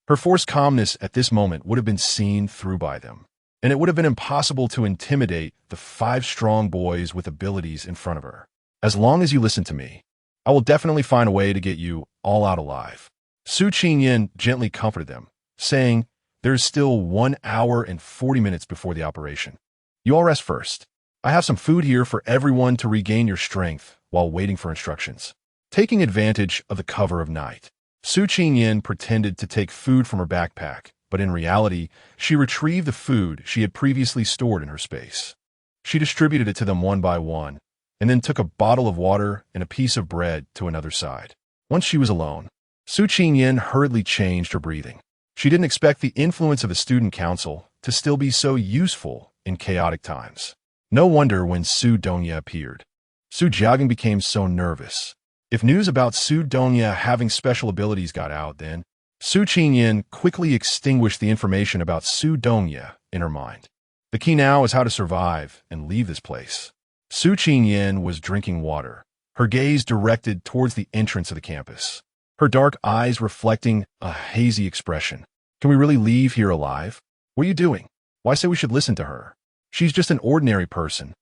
her forced calmness at this moment would have been seen through by them. and it would have been impossible to intimidate the 5 strong boys with abilities in front of her. As long as you listen to me, I will definitely find a way to get you all out alive. Su Qingyan gently comforted them, saying, "There's still 1 hour and 40 minutes before the operation. You all rest first. I have some food here for everyone to regain your strength while waiting for instructions." Taking advantage of the cover of night, Su Qingyan pretended to take food from her backpack, but in reality, she retrieved the food she had previously stored in her space. She distributed it to them one by one, and then took a bottle of water and a piece of bread to another side. Once she was alone, Su Qingyan hurriedly changed her breathing. She didn't expect the influence of a student council to still be so useful in chaotic times. No wonder when Su Dongya appeared, Su Jiagang became so nervous. If news about Su Dongya having special abilities got out, then Su Qingyan quickly extinguished the information about Su Dongya in her mind. The key now is how to survive and leave this place. Su Qingyan was drinking water, her gaze directed towards the entrance of the campus, her dark eyes reflecting a hazy expression. Can we really leave here alive? What are you doing? Why say we should listen to her? She's just an ordinary person,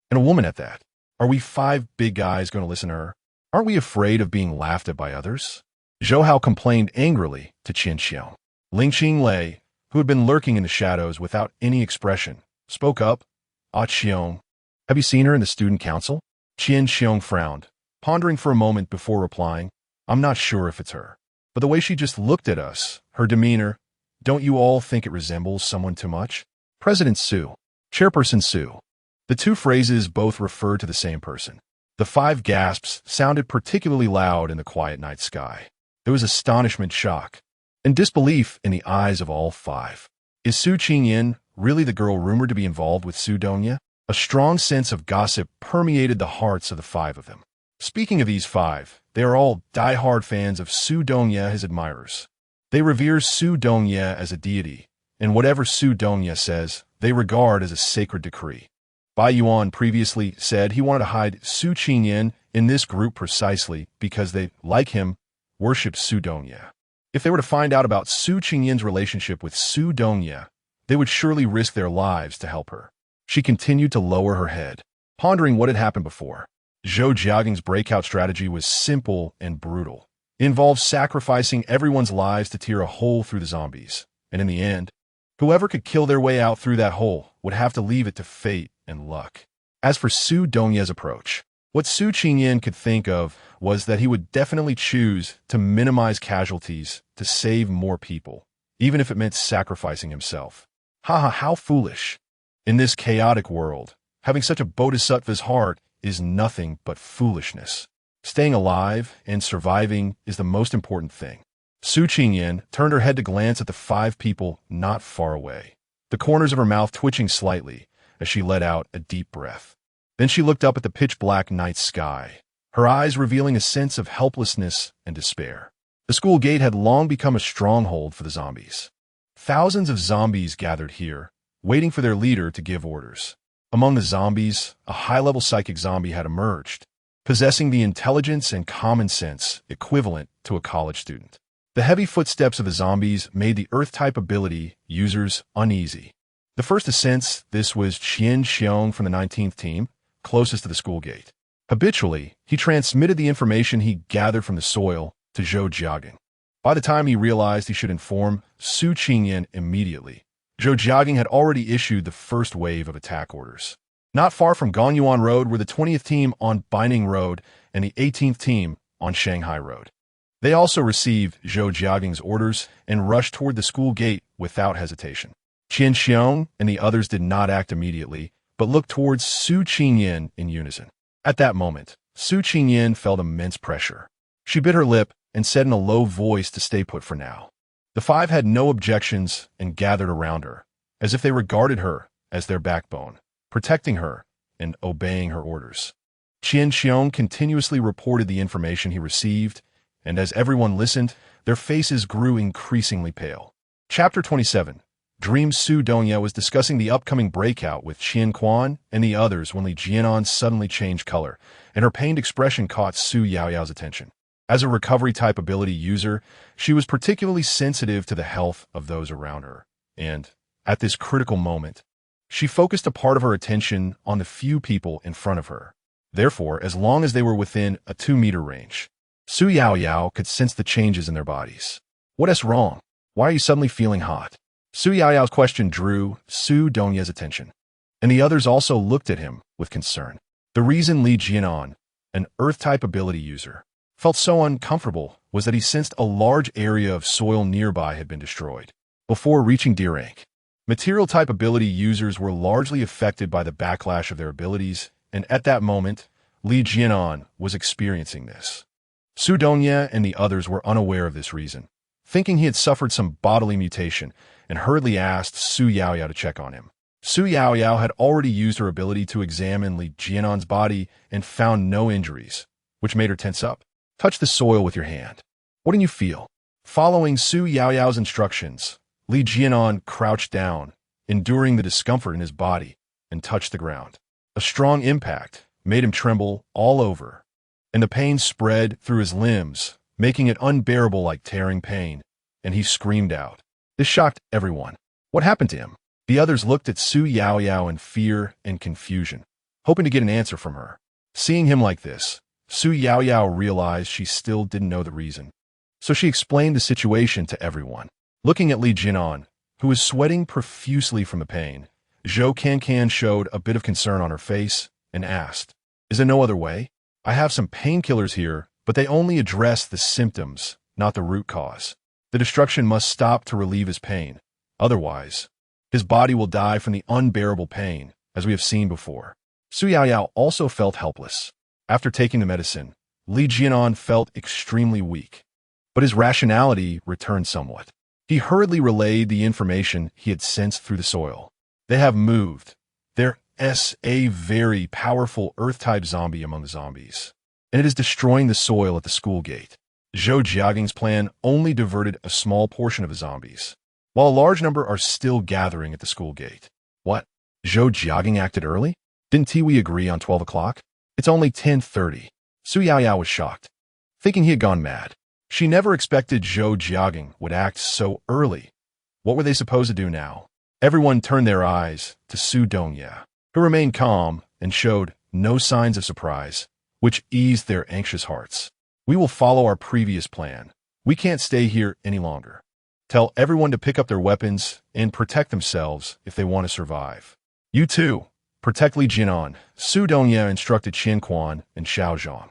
and a woman at that. Are we 5 big guys going to listen to her? Aren't we afraid of being laughed at by others? Zhou Hao complained angrily to Qian Xiong. Ling Qinglei, who had been lurking in the shadows without any expression, spoke up. "Ah, Xiong, have you seen her in the student council?" Qian Xiong frowned, pondering for a moment before replying, "I'm not sure if it's her. But the way she just looked at us, her demeanor, don't you all think it resembles someone too much?" President Su, Chairperson Su. The 2 phrases both referred to the same person. The 5 gasps sounded particularly loud in the quiet night sky. There was astonishment, shock, and disbelief in the eyes of all 5. Is Su Qingyan really the girl rumored to be involved with Su Dongya? A strong sense of gossip permeated the hearts of the 5 of them. Speaking of these 5, they are all die-hard fans of Su Dongya, his admirers. They revere Su Dongya as a deity, and whatever Su Dongya says, they regard as a sacred decree. Bai Yuan previously said he wanted to hide Su Qingyan in this group precisely because they, like him, worship Su Dongya. If they were to find out about Su Qingyan's relationship with Su Dongya, they would surely risk their lives to help her. She continued to lower her head, pondering what had happened before. Zhou Jiagang's breakout strategy was simple and brutal. It involved sacrificing everyone's lives to tear a hole through the zombies, and in the end, whoever could kill their way out through that hole would have to leave it to fate and luck. As for Su Dongya's approach, what Su Qingyan could think of was that he would definitely choose to minimize casualties to save more people, even if it meant sacrificing himself. Haha, how foolish. In this chaotic world, having such a bodhisattva's heart is nothing but foolishness. Staying alive and surviving is the most important thing. Su Qingyan turned her head to glance at the 5 people not far away, the corners of her mouth twitching slightly as she let out a deep breath. Then she looked up at the pitch-black night sky, her eyes revealing a sense of helplessness and despair. The school gate had long become a stronghold for the zombies. Thousands of zombies gathered here, waiting for their leader to give orders. Among the zombies, a high-level psychic zombie had emerged, possessing the intelligence and common sense equivalent to a college student. The heavy footsteps of the zombies made the Earth-type ability users uneasy. The first to sense this was Qian Xiong from the 19th team, closest to the school gate. Habitually, he transmitted the information he gathered from the soil to Zhou Jiagang. By the time he realized he should inform Su Qingyan immediately, Zhou Jiagang had already issued the first wave of attack orders. Not far from Gongyuan Road were the 20th team on Baining Road and the 18th team on Shanghai Road. They also received Zhou Jiagang's orders and rushed toward the school gate without hesitation. Qian Xiong and the others did not act immediately, but looked towards Su Qingyan in unison. At that moment, Su Qingyan felt immense pressure. She bit her lip and said in a low voice to stay put for now. The 5 had no objections and gathered around her, as if they regarded her as their backbone, protecting her and obeying her orders. Qian Xiong continuously reported the information he received, and as everyone listened, their faces grew increasingly pale. Chapter 27. Dream Su Dongya was discussing the upcoming breakout with Qian Quan and the others when Li Jianan suddenly changed color, and her pained expression caught Su Yaoyao's attention. As a recovery-type ability user, she was particularly sensitive to the health of those around her, and, at this critical moment, She focused a part of her attention on the few people in front of her. Therefore, as long as they were within a 2-meter range, Su Yaoyao could sense the changes in their bodies. What is wrong? Why are you suddenly feeling hot? Su Yaoyao's question drew Su Donya's attention, and the others also looked at him with concern. The reason Li Jianan, an Earth-type ability user, felt so uncomfortable was that he sensed a large area of soil nearby had been destroyed. Before reaching D rank, Material-type ability users were largely affected by the backlash of their abilities, and at that moment, Li Jianan was experiencing this. Su Donya and the others were unaware of this reason, thinking he had suffered some bodily mutation, and hurriedly asked Su Yaoyao to check on him. Su Yaoyao had already used her ability to examine Li Jianan's body and found no injuries, which made her tense up. Touch the soil with your hand. What do you feel? Following Su Yaoyao's instructions, Li Jianan crouched down, enduring the discomfort in his body, and touched the ground. A strong impact made him tremble all over, and the pain spread through his limbs, making it unbearable like tearing pain, and he screamed out. This shocked everyone. What happened to him? The others looked at Su Yaoyao in fear and confusion, hoping to get an answer from her. Seeing him like this, Su Yaoyao realized she still didn't know the reason. So she explained the situation to everyone. Looking at Li Jianan, who was sweating profusely from the pain, Zhou Cancan showed a bit of concern on her face and asked, "Is there no other way? I have some painkillers here, but they only address the symptoms, not the root cause. The destruction must stop to relieve his pain. Otherwise, his body will die from the unbearable pain, as we have seen before." Su Yaoyao also felt helpless. After taking the medicine, Li Jianan felt extremely weak, but his rationality returned somewhat. He hurriedly relayed the information he had sensed through the soil. They have moved. There's a very powerful Earth-type zombie among the zombies, and it is destroying the soil at the school gate. Zhou Jiaging's plan only diverted a small portion of the zombies, while a large number are still gathering at the school gate. What? Zhou Jiaging acted early? Didn't Tiwi agree on 12 o'clock? It's only 10:30. Su Yaoyao was shocked, thinking he had gone mad. She never expected Zhou Jiaging would act so early. What were they supposed to do now? Everyone turned their eyes to Su Donya, who remained calm and showed no signs of surprise, which eased their anxious hearts. We will follow our previous plan. We can't stay here any longer. Tell everyone to pick up their weapons and protect themselves if they want to survive. You too, protect Li Jianan, Su Donya instructed Qian Quan and Xiao Zhang.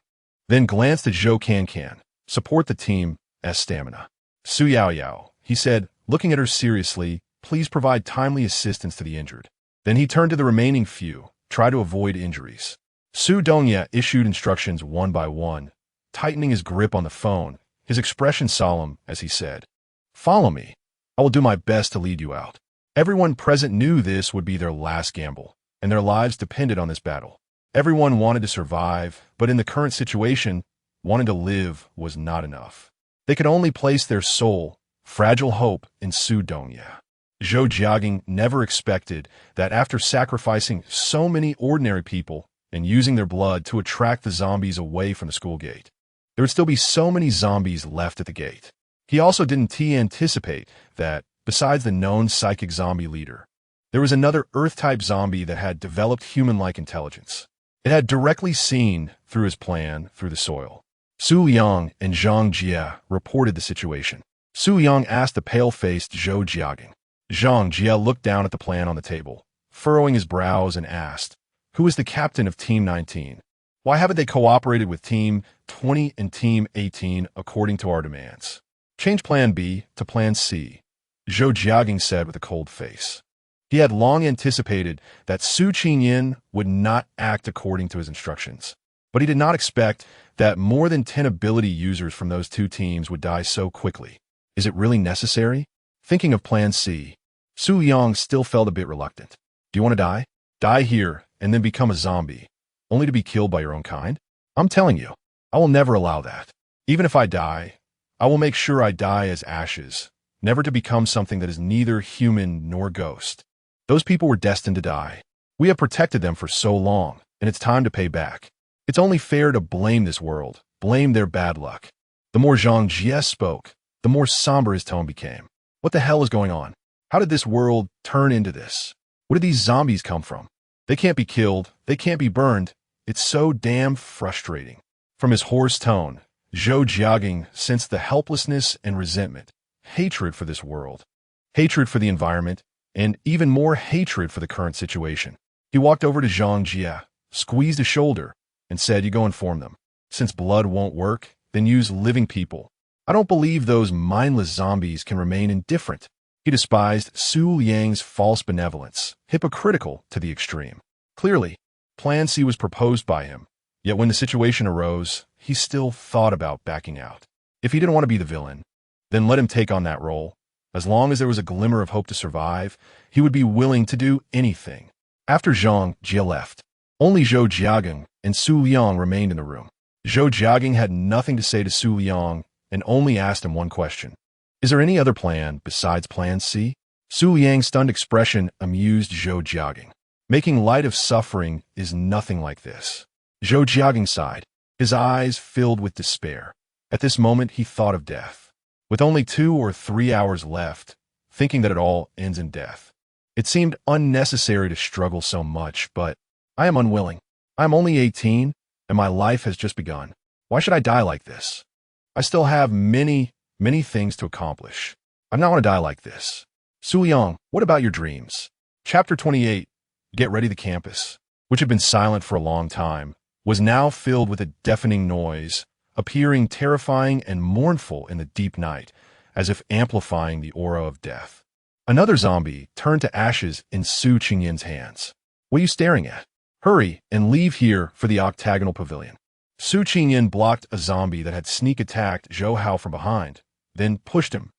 Then glanced at Zhou Cancan. Support the team's stamina. Su Yaoyao, he said, looking at her seriously, please provide timely assistance to the injured. Then he turned to the remaining few, try to avoid injuries. Su Donya issued instructions one by one, tightening his grip on the phone, his expression solemn as he said, "Follow me. I will do my best to lead you out." Everyone present knew this would be their last gamble, and their lives depended on this battle. Everyone wanted to survive, but in the current situation, wanting to live was not enough. They could only place their sole, fragile hope in Su Donya. Zhou Jiaging never expected that after sacrificing so many ordinary people and using their blood to attract the zombies away from the school gate, there would still be so many zombies left at the gate. He also didn't anticipate that, besides the known psychic zombie leader, there was another Earth-type zombie that had developed human-like intelligence. It had directly seen through his plan through the soil. Su Yang and Zhang Jia reported the situation. Su Yang asked the pale-faced Zhou Jiaging. Zhang Jia looked down at the plan on the table, furrowing his brows, and asked, "Who is the captain of Team 19? Why haven't they cooperated with Team 20 and Team 18 according to our demands? Change Plan B to Plan C," Zhou Jiaging said with a cold face. He had long anticipated that Su Qingyin would not act according to his instructions, but he did not expect that more than 10 ability users from those two teams would die so quickly. Is it really necessary? Thinking of Plan C, Su Yang still felt a bit reluctant. Do you want to die? Die here and then become a zombie, only to be killed by your own kind? I'm telling you, I will never allow that. Even if I die, I will make sure I die as ashes, never to become something that is neither human nor ghost. Those people were destined to die. We have protected them for so long, and it's time to pay back. It's only fair to blame this world, blame their bad luck. The more Zhang Jie spoke, the more somber his tone became. What the hell is going on? How did this world turn into this? Where did these zombies come from? They can't be killed. They can't be burned. It's so damn frustrating. From his hoarse tone, Zhou Jiaging sensed the helplessness and resentment, hatred for this world, hatred for the environment, and even more hatred for the current situation. He walked over to Zhang Jia, squeezed his shoulder, and said, "You go inform them. Since blood won't work, then use living people. I don't believe those mindless zombies can remain indifferent." He despised Su Liang's false benevolence, hypocritical to the extreme. Clearly, Plan C was proposed by him, yet when the situation arose, he still thought about backing out. If he didn't want to be the villain, then let him take on that role. As long as there was a glimmer of hope to survive, he would be willing to do anything. After Zhang Jia left, only Zhou Jiaging and Su Liang remained in the room. Zhou Jiaging had nothing to say to Su Liang and only asked him one question. "Is there any other plan besides Plan C?" Su Liang's stunned expression amused Zhou Jiaging. Making light of suffering is nothing like this. Zhou Jiaging sighed, his eyes filled with despair. At this moment, he thought of death. With only 2 or 3 hours left, thinking that it all ends in death. It seemed unnecessary to struggle so much, but I am unwilling. I am only 18, and my life has just begun. Why should I die like this? I still have many things to accomplish. I don't want to die like this. Su Liang, what about your dreams? Chapter 28, Get Ready the Campus, which had been silent for a long time, was now filled with a deafening noise, appearing terrifying and mournful in the deep night, as if amplifying the aura of death. Another zombie turned to ashes in Su Qingyin's hands. "What are you staring at? Hurry and leave here for the octagonal pavilion." Su Qinyin blocked a zombie that had sneak attacked Zhou Hao from behind, then pushed him,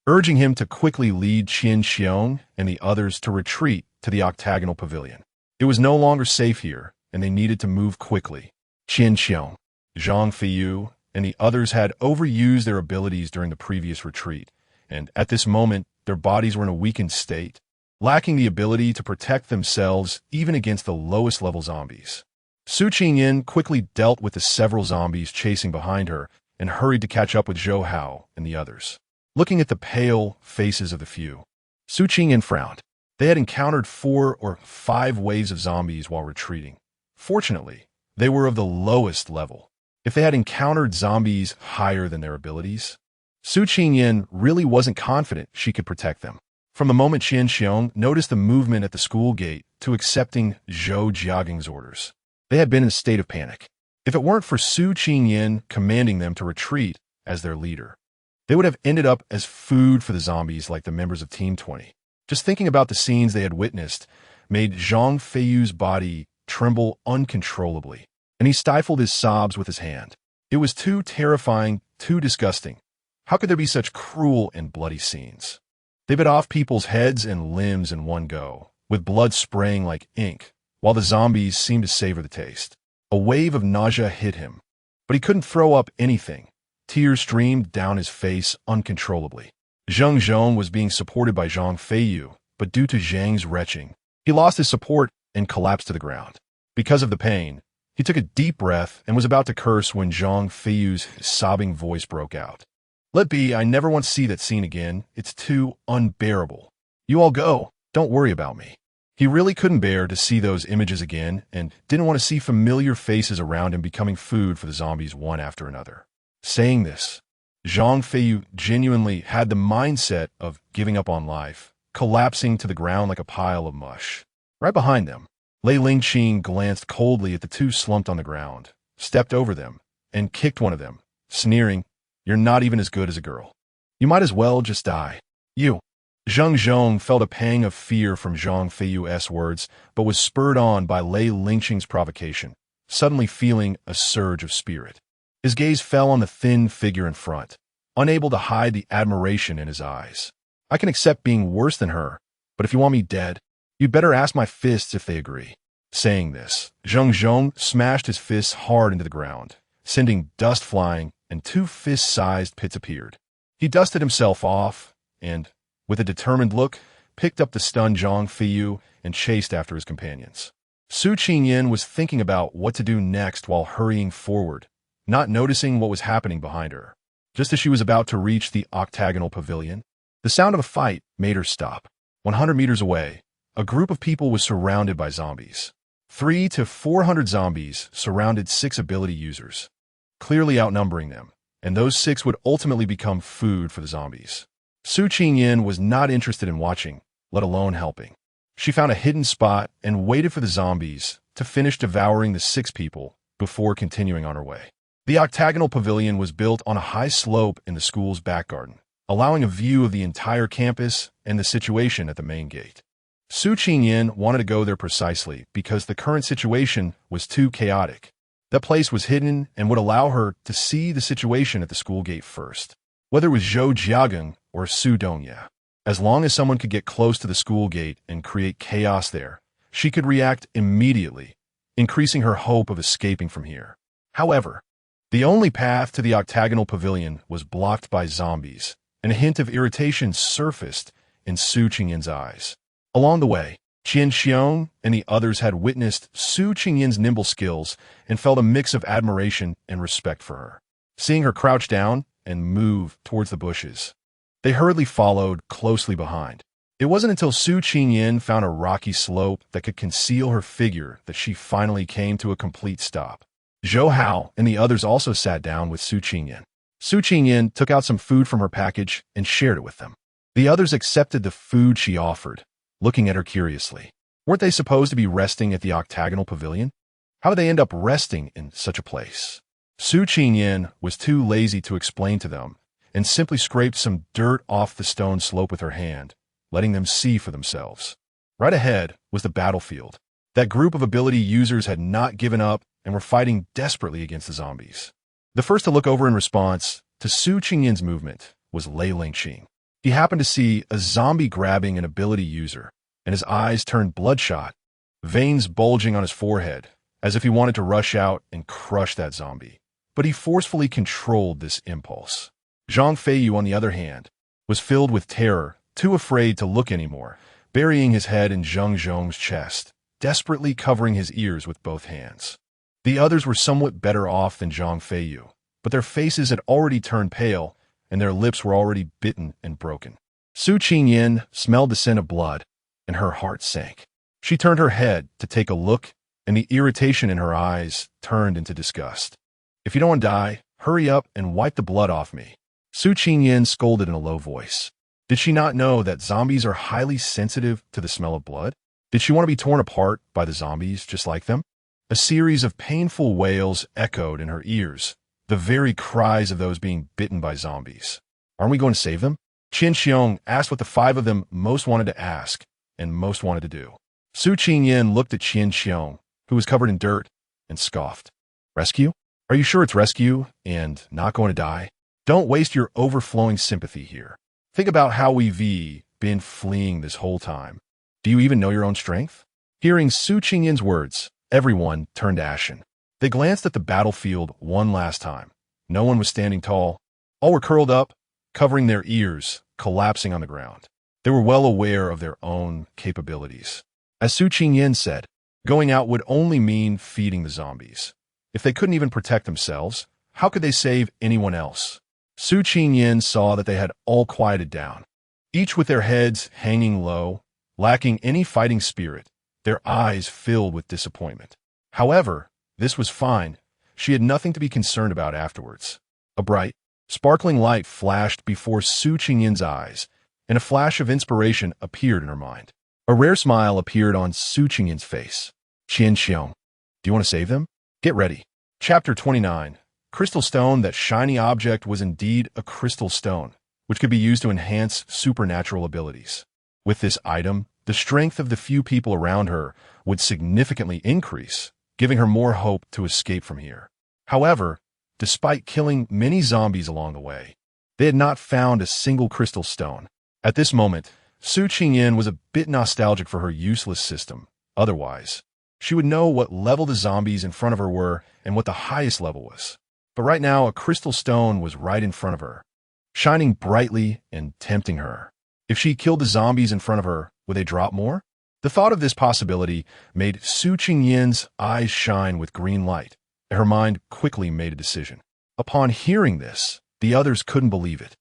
urging him to quickly lead Qian Xiong and the others to retreat to the octagonal pavilion. It was no longer safe here, and they needed to move quickly. Qian Xiong, Zhang Feiyu, and the others had overused their abilities during the previous retreat, and at this moment, their bodies were in a weakened state, lacking the ability to protect themselves even against the lowest level zombies. Su Qinyin quickly dealt with the several zombies chasing behind her and hurried to catch up with Zhou Hao and the others. Looking at the pale faces of the few, Su Qinyin frowned. They had encountered 4 or 5 waves of zombies while retreating. Fortunately, they were of the lowest level. If they had encountered zombies higher than their abilities, Su Qinyin really wasn't confident she could protect them. From the moment Qian Xiong noticed the movement at the school gate to accepting Zhou Jiaging's orders, they had been in a state of panic. If it weren't for Su Qinyin commanding them to retreat as their leader, they would have ended up as food for the zombies like the members of Team 20. Just thinking about the scenes they had witnessed made Zhang Feiyu's body tremble uncontrollably, and he stifled his sobs with his hand. It was too terrifying, too disgusting. How could there be such cruel and bloody scenes? They bit off people's heads and limbs in one go, with blood spraying like ink, while the zombies seemed to savor the taste. A wave of nausea hit him, but he couldn't throw up anything. Tears streamed down his face uncontrollably. Zheng Zhong was being supported by Zhang Feiyu, but due to Zhang's retching, he lost his support and collapsed to the ground. Because of the pain, he took a deep breath and was about to curse when Zhang Feiyu's sobbing voice broke out. "Let be, I never want to see that scene again. It's too unbearable. You all go. Don't worry about me." He really couldn't bear to see those images again and didn't want to see familiar faces around him becoming food for the zombies one after another. Saying this, Zhang Feiyu genuinely had the mindset of giving up on life, collapsing to the ground like a pile of mush. Right behind them, Lei Lingqing glanced coldly at the two slumped on the ground, stepped over them, and kicked one of them, sneering, "You're not even as good as a girl. You might as well just die. You." Zheng Zhong felt a pang of fear from Zhang Feiyu's words, but was spurred on by Lei Lingqing's provocation, suddenly feeling a surge of spirit. His gaze fell on the thin figure in front, unable to hide the admiration in his eyes. "I can accept being worse than her, but if you want me dead, you'd better ask my fists if they agree." Saying this, Zheng Zhong smashed his fists hard into the ground, sending dust flying, and 2 fist-sized pits appeared. He dusted himself off, and, with a determined look, picked up the stunned Zhang Feiyu and chased after his companions. Su Qinyin was thinking about what to do next while hurrying forward, not noticing what was happening behind her. Just as she was about to reach the octagonal pavilion, the sound of a fight made her stop. 100 meters away, a group of people was surrounded by zombies. 300 to 400 zombies surrounded 6 ability users, clearly outnumbering them, and those 6 would ultimately become food for the zombies. Su Qingyan was not interested in watching, let alone helping. She found a hidden spot and waited for the zombies to finish devouring the 6 people before continuing on her way. The octagonal pavilion was built on a high slope in the school's back garden, allowing a view of the entire campus and the situation at the main gate. Su Qingyan wanted to go there precisely because the current situation was too chaotic. That place was hidden and would allow her to see the situation at the school gate first. Whether it was Zhou Jiagang or Su Dongya, as long as someone could get close to the school gate and create chaos there, she could react immediately, increasing her hope of escaping from here. However, the only path to the octagonal pavilion was blocked by zombies, and a hint of irritation surfaced in Su Qingyan's eyes. Along the way, Qian Xiong and the others had witnessed Su Qingyan's nimble skills and felt a mix of admiration and respect for her. Seeing her crouch down and move towards the bushes, they hurriedly followed closely behind. It wasn't until Su Qingyan found a rocky slope that could conceal her figure that she finally came to a complete stop. Zhou Hao and the others also sat down with Su Qingyan. Su Qingyan took out some food from her package and shared it with them. The others accepted the food she offered, looking at her curiously. Weren't they supposed to be resting at the octagonal pavilion? How did they end up resting in such a place? Su Qingyan was too lazy to explain to them and simply scraped some dirt off the stone slope with her hand, letting them see for themselves. Right ahead was the battlefield. That group of ability users had not given up and were fighting desperately against the zombies. The first to look over in response to Su Qingyan's movement was Lei Lingqing. He happened to see a zombie grabbing an ability user, and his eyes turned bloodshot, veins bulging on his forehead, as if he wanted to rush out and crush that zombie. But he forcefully controlled this impulse. Zhang Feiyu, on the other hand, was filled with terror, too afraid to look anymore, burying his head in Zheng Zhong's chest, desperately covering his ears with both hands. The others were somewhat better off than Zhang Feiyu, but their faces had already turned pale, and their lips were already bitten and broken. Su Qingyan smelled the scent of blood, and her heart sank. She turned her head to take a look, and the irritation in her eyes turned into disgust. "If you don't want to die, hurry up and wipe the blood off me," Su Qingyan scolded in a low voice. Did she not know that zombies are highly sensitive to the smell of blood? Did she want to be torn apart by the zombies just like them? A series of painful wails echoed in her ears, the very cries of those being bitten by zombies. "Aren't we going to save them?" Qian Xiong asked what the 5 of them most wanted to ask and most wanted to do. Su Qingyan looked at Qian Xiong, who was covered in dirt, and scoffed. "Rescue? Are you sure it's rescue and not going to die? Don't waste your overflowing sympathy here. Think about how we've been fleeing this whole time. Do you even know your own strength?" Hearing Su Qingyan's words, everyone turned ashen. They glanced at the battlefield one last time. No one was standing tall. All were curled up, covering their ears, collapsing on the ground. They were well aware of their own capabilities. As Su Qingyan said, going out would only mean feeding the zombies. If they couldn't even protect themselves, how could they save anyone else? Su Qingyan saw that they had all quieted down, each with their heads hanging low, lacking any fighting spirit, their eyes filled with disappointment. However, this was fine. She had nothing to be concerned about afterwards. A bright, sparkling light flashed before Su Qingyan's eyes, and a flash of inspiration appeared in her mind. A rare smile appeared on Su Qingyan's face. "Qian Xiong, do you want to save them? Get ready." Chapter 29. Crystal stone. That shiny object was indeed a crystal stone, which could be used to enhance supernatural abilities. With this item, the strength of the few people around her would significantly increase, giving her more hope to escape from here. However, despite killing many zombies along the way, they had not found a single crystal stone. At this moment, Su Qingyan was a bit nostalgic for her useless system. Otherwise, she would know what level the zombies in front of her were and what the highest level was. But right now, a crystal stone was right in front of her, shining brightly and tempting her. If she killed the zombies in front of her, would they drop more? The thought of this possibility made Su Qingyan's eyes shine with green light, and her mind quickly made a decision. Upon hearing this, the others couldn't believe it.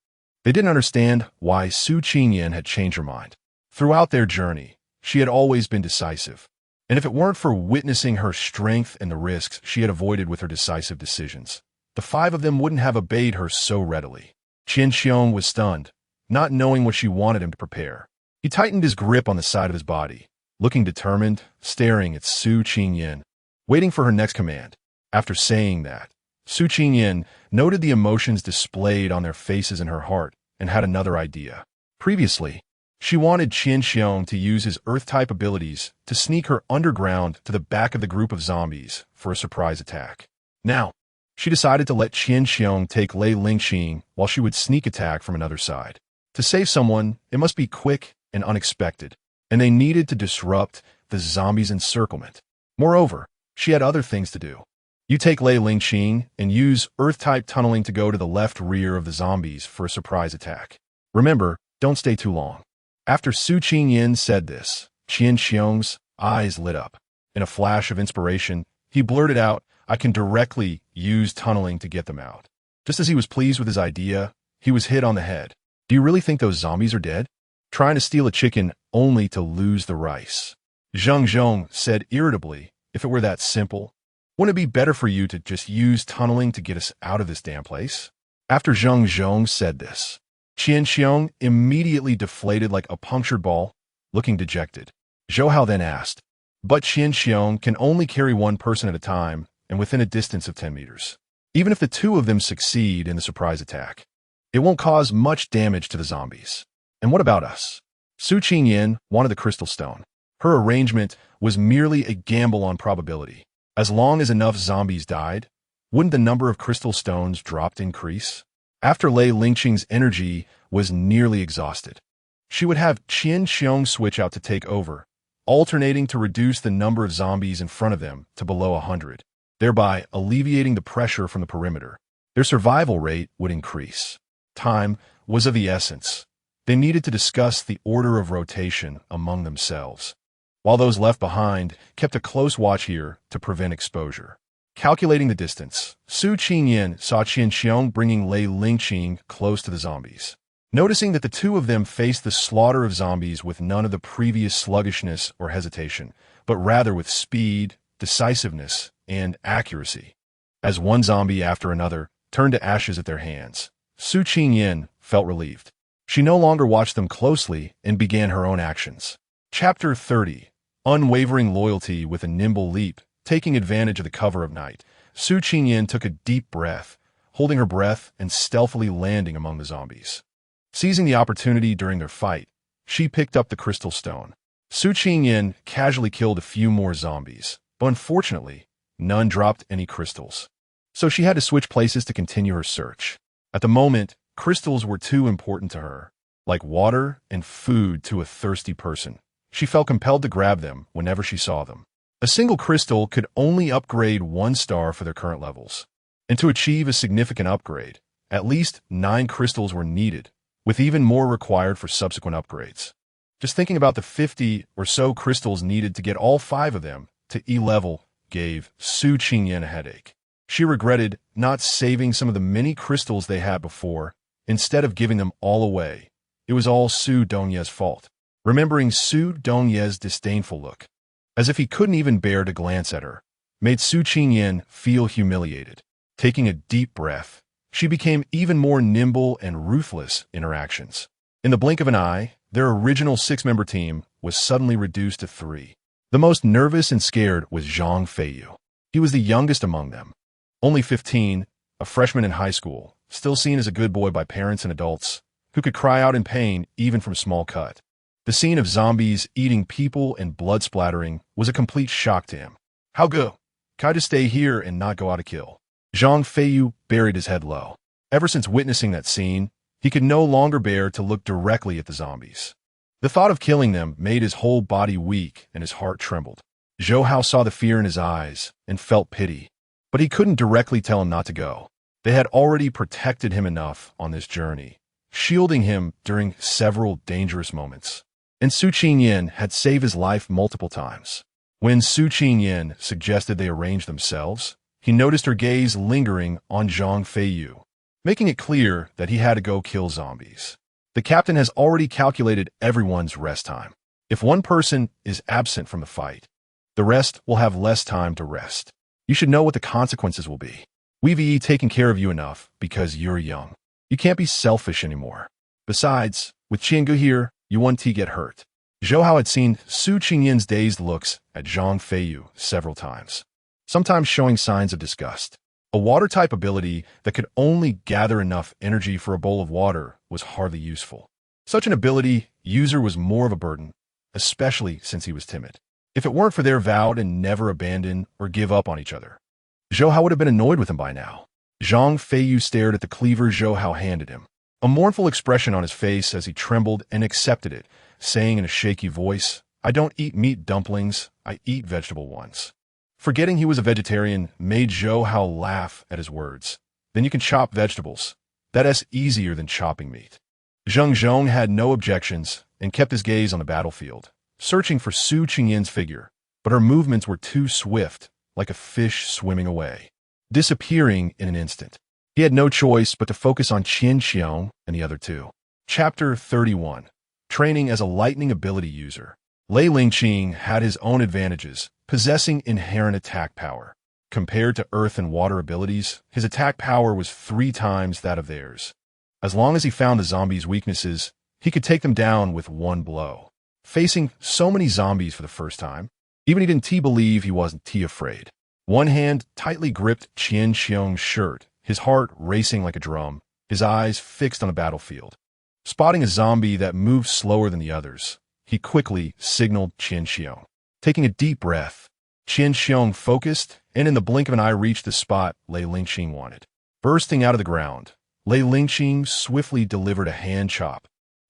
They didn't understand why Su Qingyan had changed her mind. Throughout their journey, she had always been decisive. And if it weren't for witnessing her strength and the risks she had avoided with her decisive decisions, the 5 of them wouldn't have obeyed her so readily. Qian Xiong was stunned, not knowing what she wanted him to prepare. He tightened his grip on the side of his body, looking determined, staring at Su Qingyan, waiting for her next command. After saying that, Su Qingyan noted the emotions displayed on their faces in her heart and had another idea. Previously, she wanted Qian Xiong to use his Earth-type abilities to sneak her underground to the back of the group of zombies for a surprise attack. Now, she decided to let Qian Xiong take Lei Lingqing while she would sneak attack from another side. To save someone, it must be quick and unexpected, and they needed to disrupt the zombies' encirclement. Moreover, she had other things to do. You take Lei Lingqing and use Earth-type tunneling to go to the left rear of the zombies for a surprise attack. Remember, don't stay too long. After Su Qingyan said this, Qian Xiong's eyes lit up. In a flash of inspiration, he blurted out, "I can directly use tunneling to get them out." Just as he was pleased with his idea, he was hit on the head. "Do you really think those zombies are dead? Trying to steal a chicken only to lose the rice." Zheng Zhong said irritably, "If it were that simple, wouldn't it be better for you to just use tunneling to get us out of this damn place?" After Zheng Zhong said this, Qian Xiong immediately deflated like a punctured ball, looking dejected. Zhou Hao then asked, "But Qian Xiong can only carry one person at a time and within a distance of 10 meters. Even if the 2 of them succeed in the surprise attack, it won't cause much damage to the zombies. And what about us?" Su Qingyan wanted the crystal stone. Her arrangement was merely a gamble on probability. As long as enough zombies died, wouldn't the number of crystal stones dropped increase? After Lei Lingqing's energy was nearly exhausted, she would have Qian Xiong switch out to take over, alternating to reduce the number of zombies in front of them to below 100, thereby alleviating the pressure from the perimeter. Their survival rate would increase. Time was of the essence. They needed to discuss the order of rotation among themselves, while those left behind kept a close watch here to prevent exposure. Calculating the distance, Su Qingyan saw Qian Xiong bringing Lei Lingqing close to the zombies. Noticing that the 2 of them faced the slaughter of zombies with none of the previous sluggishness or hesitation, but rather with speed, decisiveness, and accuracy. As one zombie after another turned to ashes at their hands, Su Qingyan felt relieved. She no longer watched them closely and began her own actions. Chapter 30. Unwavering loyalty with a nimble leap. Taking advantage of the cover of night, Su Qingyan took a deep breath, holding her breath and stealthily landing among the zombies. Seizing the opportunity during their fight, she picked up the crystal stone. Su Qingyan casually killed a few more zombies, but unfortunately, none dropped any crystals. So she had to switch places to continue her search. At the moment, crystals were too important to her, like water and food to a thirsty person. She felt compelled to grab them whenever she saw them. A single crystal could only upgrade 1 star for their current levels. And to achieve a significant upgrade, at least 9 crystals were needed, with even more required for subsequent upgrades. Just thinking about the 50 or so crystals needed to get all 5 of them to E level gave Su Qingyan a headache. She regretted not saving some of the many crystals they had before, instead of giving them all away. It was all Su Dongye's fault. Remembering Su Dongye's disdainful look, as if he couldn't even bear to glance at her, made Su Qingyan feel humiliated. Taking a deep breath, she became even more nimble and ruthless in her actions. In the blink of an eye, their original 6-member team was suddenly reduced to 3. The most nervous and scared was Zhang Feiyu. He was the youngest among them. Only 15, a freshman in high school, still seen as a good boy by parents and adults, who could cry out in pain even from small cut. The scene of zombies eating people and blood splattering was a complete shock to him. How go? Can I just stay here and not go out to kill? Zhang Feiyu buried his head low. Ever since witnessing that scene, he could no longer bear to look directly at the zombies. The thought of killing them made his whole body weak and his heart trembled. Zhou Hao saw the fear in his eyes and felt pity, but he couldn't directly tell him not to go. They had already protected him enough on this journey, shielding him during several dangerous moments. And Su Qingyan had saved his life multiple times. When Su Qingyan suggested they arrange themselves, he noticed her gaze lingering on Zhang Feiyu, making it clear that he had to go kill zombies. The captain has already calculated everyone's rest time. If one person is absent from the fight, the rest will have less time to rest. You should know what the consequences will be. We've taken care of you enough because you're young. You can't be selfish anymore. Besides, with Qiangu here, you won't get hurt. Zhou Hao had seen Su Qingyan's dazed looks at Zhang Feiyu several times, sometimes showing signs of disgust. A water-type ability that could only gather enough energy for a bowl of water was hardly useful. Such an ability user was more of a burden, especially since he was timid. If it weren't for their vow to never abandon or give up on each other, Zhou Hao would have been annoyed with him by now. Zhang Feiyu stared at the cleaver Zhou Hao handed him, a mournful expression on his face as he trembled and accepted it, saying in a shaky voice, "I don't eat meat dumplings, I eat vegetable ones." Forgetting he was a vegetarian made Zhou Hao laugh at his words. Then you can chop vegetables. That's easier than chopping meat. Zheng Zhong had no objections and kept his gaze on the battlefield, searching for Su Qingyan's figure, but her movements were too swift, like a fish swimming away, disappearing in an instant. He had no choice but to focus on Qian Xiong and the other two. Chapter 31. Training as a lightning ability user. Lei Lingqing had his own advantages, possessing inherent attack power. Compared to earth and water abilities, his attack power was 3 times that of theirs. As long as he found the zombies' weaknesses, he could take them down with one blow. Facing so many zombies for the first time, even he didn't believe he wasn't afraid. One hand tightly gripped Qian Xiong's shirt, his heart racing like a drum, his eyes fixed on the battlefield. Spotting a zombie that moved slower than the others, he quickly signaled Qian Xiong. Taking a deep breath, Qian Xiong focused and in the blink of an eye reached the spot Lei Lingqing wanted. Bursting out of the ground, Lei Lingqing swiftly delivered a hand chop,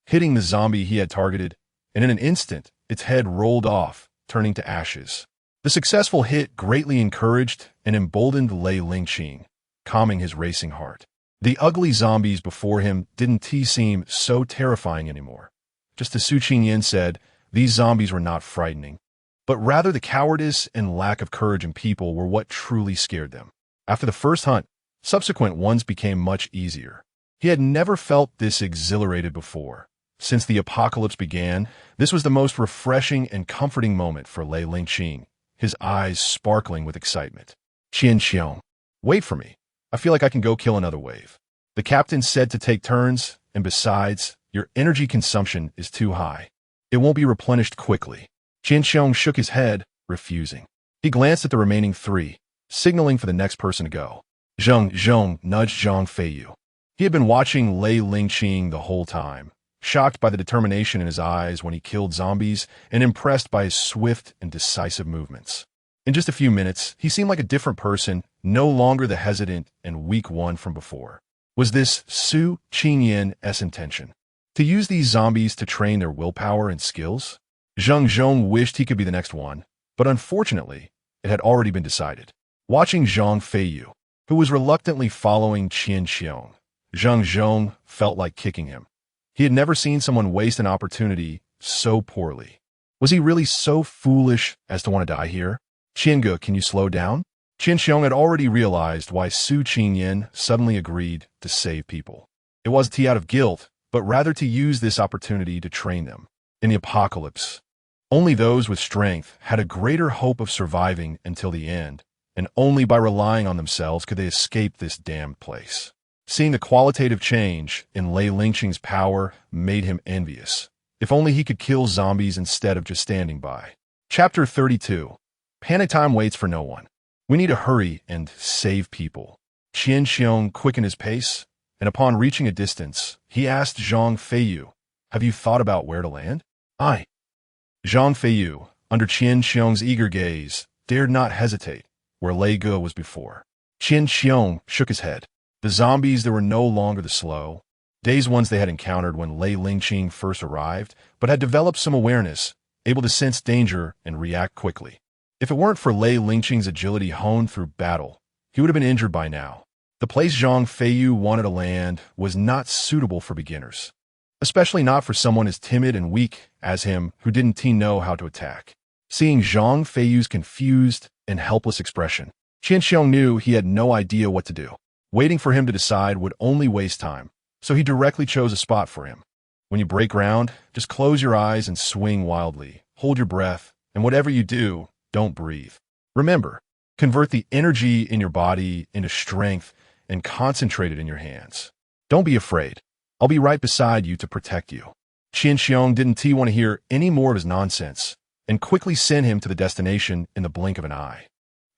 hitting the zombie he had targeted, and in an instant, its head rolled off, turning to ashes. The successful hit greatly encouraged and emboldened Lei Lingqing, calming his racing heart. The ugly zombies before him didn't seem so terrifying anymore. Just as Su Qingyan said, these zombies were not frightening, but rather the cowardice and lack of courage in people were what truly scared them. After the first hunt, subsequent ones became much easier. He had never felt this exhilarated before. Since the apocalypse began, this was the most refreshing and comforting moment for Lei Lingqing, his eyes sparkling with excitement. Qian Xiong, wait for me. I feel like I can go kill another wave. The captain said to take turns, and besides, your energy consumption is too high. It won't be replenished quickly. Qian Xiong shook his head, refusing. He glanced at the remaining 3, signaling for the next person to go. Zheng Zhong nudged Zhang Feiyu. He had been watching Lei Lingqing the whole time, shocked by the determination in his eyes when he killed zombies and impressed by his swift and decisive movements. In just a few minutes, he seemed like a different person, no longer the hesitant and weak one from before. Was this Su Qingyan's intention? To use these zombies to train their willpower and skills? Zheng Zhong wished he could be the next one, but unfortunately, it had already been decided. Watching Zhang Feiyu, who was reluctantly following Qian Xiong, Zheng Zhong felt like kicking him. He had never seen someone waste an opportunity so poorly. Was he really so foolish as to want to die here? Qiange, can you slow down? Qian Xiong had already realized why Su Qingyan suddenly agreed to save people. It wasn't out of guilt, but rather to use this opportunity to train them. In the apocalypse, only those with strength had a greater hope of surviving until the end, and only by relying on themselves could they escape this damned place. Seeing the qualitative change in Lei Lingqing's power made him envious. If only he could kill zombies instead of just standing by. Chapter 32. Panic time waits for no one. We need to hurry and save people. Qian Xiong quickened his pace, and upon reaching a distance, he asked Zhang Feiyu, "Have you thought about where to land?" "Aye." Zhang Feiyu, under Qian Xiong's eager gaze, dared not hesitate, where Lei Ge was before. Qian Xiong shook his head. The zombies there were no longer the slow, dazed ones they had encountered when Lei Lingqing first arrived, but had developed some awareness, able to sense danger and react quickly. If it weren't for Lei Lingqing's agility honed through battle, he would have been injured by now. The place Zhang Feiyu wanted to land was not suitable for beginners, especially not for someone as timid and weak as him who didn't know how to attack. Seeing Zhang Feiyu's confused and helpless expression, Qian Xiong knew he had no idea what to do. Waiting for him to decide would only waste time, so he directly chose a spot for him. When you break ground, just close your eyes and swing wildly. Hold your breath, and whatever you do, don't breathe. Remember, convert the energy in your body into strength and concentrate it in your hands. Don't be afraid. I'll be right beside you to protect you. Qian Xiong didn't want to hear any more of his nonsense and quickly sent him to the destination in the blink of an eye.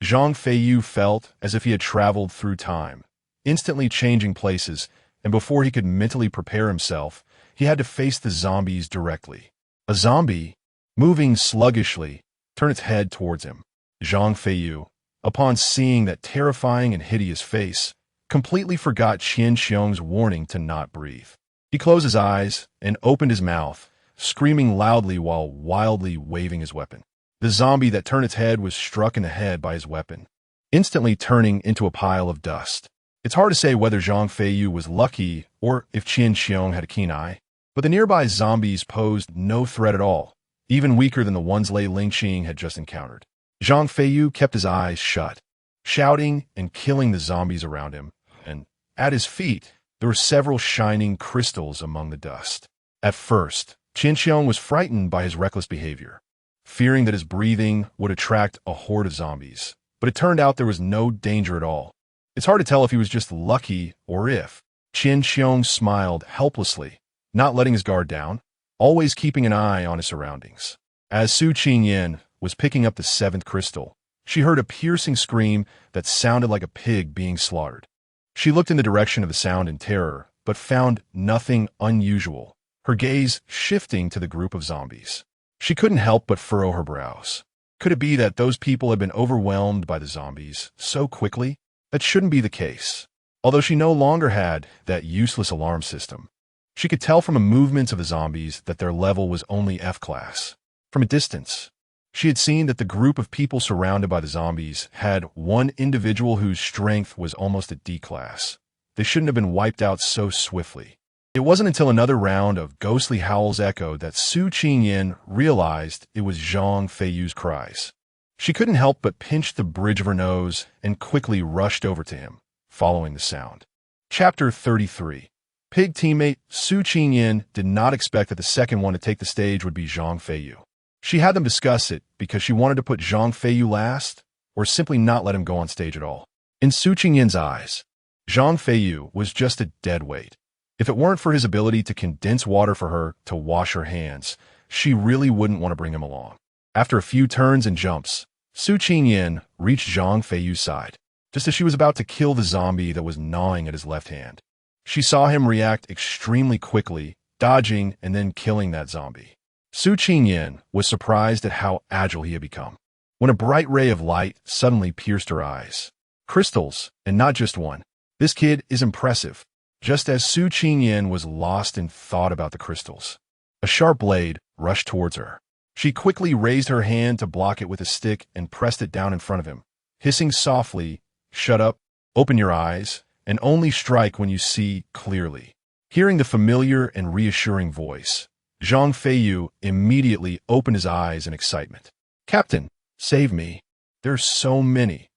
Zhang Feiyu felt as if he had traveled through time, instantly changing places, and before he could mentally prepare himself, he had to face the zombies directly. A zombie, moving sluggishly, turned its head towards him. Zhang Feiyu, upon seeing that terrifying and hideous face, completely forgot Qian Xiong's warning to not breathe. He closed his eyes and opened his mouth, screaming loudly while wildly waving his weapon. The zombie that turned its head was struck in the head by his weapon, instantly turning into a pile of dust. It's hard to say whether Zhang Feiyu was lucky or if Qian Xiong had a keen eye, but the nearby zombies posed no threat at all, even weaker than the ones Lei Lingqing had just encountered. Zhang Feiyu kept his eyes shut, shouting and killing the zombies around him, and at his feet, there were several shining crystals among the dust. At first, Qian Xiong was frightened by his reckless behavior, fearing that his breathing would attract a horde of zombies, but it turned out there was no danger at all. It's hard to tell if he was just lucky or if. Qian Xiong smiled helplessly, not letting his guard down, always keeping an eye on his surroundings. As Su Qingyan was picking up the seventh crystal, she heard a piercing scream that sounded like a pig being slaughtered. She looked in the direction of the sound in terror, but found nothing unusual, her gaze shifting to the group of zombies. She couldn't help but furrow her brows. Could it be that those people had been overwhelmed by the zombies so quickly? That shouldn't be the case. Although she no longer had that useless alarm system, she could tell from the movements of the zombies that their level was only F-class. From a distance, she had seen that the group of people surrounded by the zombies had one individual whose strength was almost a D-class. They shouldn't have been wiped out so swiftly. It wasn't until another round of ghostly howls echoed that Su Qingyan realized it was Zhang Feiyu's cries. She couldn't help but pinch the bridge of her nose and quickly rushed over to him, following the sound. Chapter 33. Pig teammate Su Qingyan did not expect that the second one to take the stage would be Zhang Feiyu. She had them discuss it because she wanted to put Zhang Feiyu last, or simply not let him go on stage at all. In Su Qingyan's eyes, Zhang Feiyu was just a dead weight. If it weren't for his ability to condense water for her to wash her hands, she really wouldn't want to bring him along. After a few turns and jumps, Su Qingyan reached Zhang Feiyu's side, just as she was about to kill the zombie that was gnawing at his left hand. She saw him react extremely quickly, dodging and then killing that zombie. Su Qingyan was surprised at how agile he had become, when a bright ray of light suddenly pierced her eyes. Crystals, and not just one. This kid is impressive. Just as Su Qingyan was lost in thought about the crystals, a sharp blade rushed towards her. She quickly raised her hand to block it with a stick and pressed it down in front of him, hissing softly, "Shut up, open your eyes, and only strike when you see clearly." Hearing the familiar and reassuring voice, Zhang Feiyu immediately opened his eyes in excitement. "Captain, save me. There's so many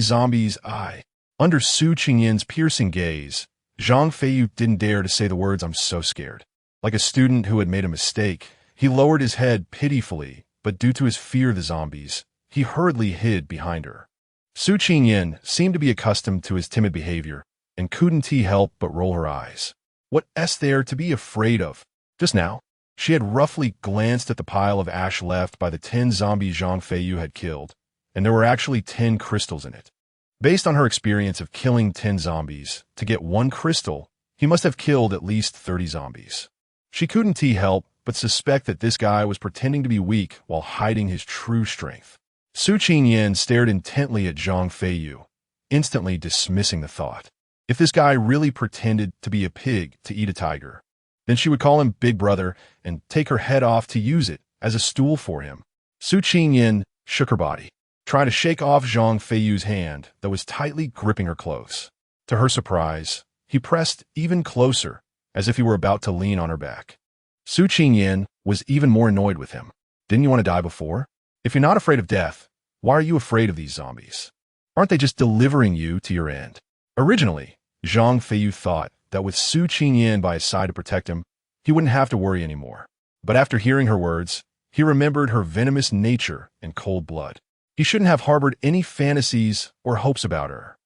zombies." Under Su Qingyan's piercing gaze, Zhang Feiyu didn't dare to say the words, "I'm so scared." Like a student who had made a mistake, he lowered his head pitifully, but due to his fear of the zombies, he hurriedly hid behind her. Su Qingyan seemed to be accustomed to his timid behavior, and couldn't help but roll her eyes. What's there to be afraid of? Just now, she had roughly glanced at the pile of ash left by the 10 zombies Zhang Feiyu had killed, and there were actually 10 crystals in it. Based on her experience of killing 10 zombies, to get 1 crystal, he must have killed at least 30 zombies. She couldn't help but suspect that this guy was pretending to be weak while hiding his true strength. Su Qingyan stared intently at Zhang Feiyu, instantly dismissing the thought. If this guy really pretended to be a pig to eat a tiger, then she would call him Big Brother and take her head off to use it as a stool for him. Su Qingyan shook her body, trying to shake off Zhang Feiyu's hand that was tightly gripping her close. To her surprise, he pressed even closer, as if he were about to lean on her back. Su Qingyan was even more annoyed with him. Didn't you want to die before? If you're not afraid of death, why are you afraid of these zombies? Aren't they just delivering you to your end? Originally, Zhang Feiyu thought that with Su Qingyan by his side to protect him, he wouldn't have to worry anymore. But after hearing her words, he remembered her venomous nature and cold blood. He shouldn't have harbored any fantasies or hopes about her.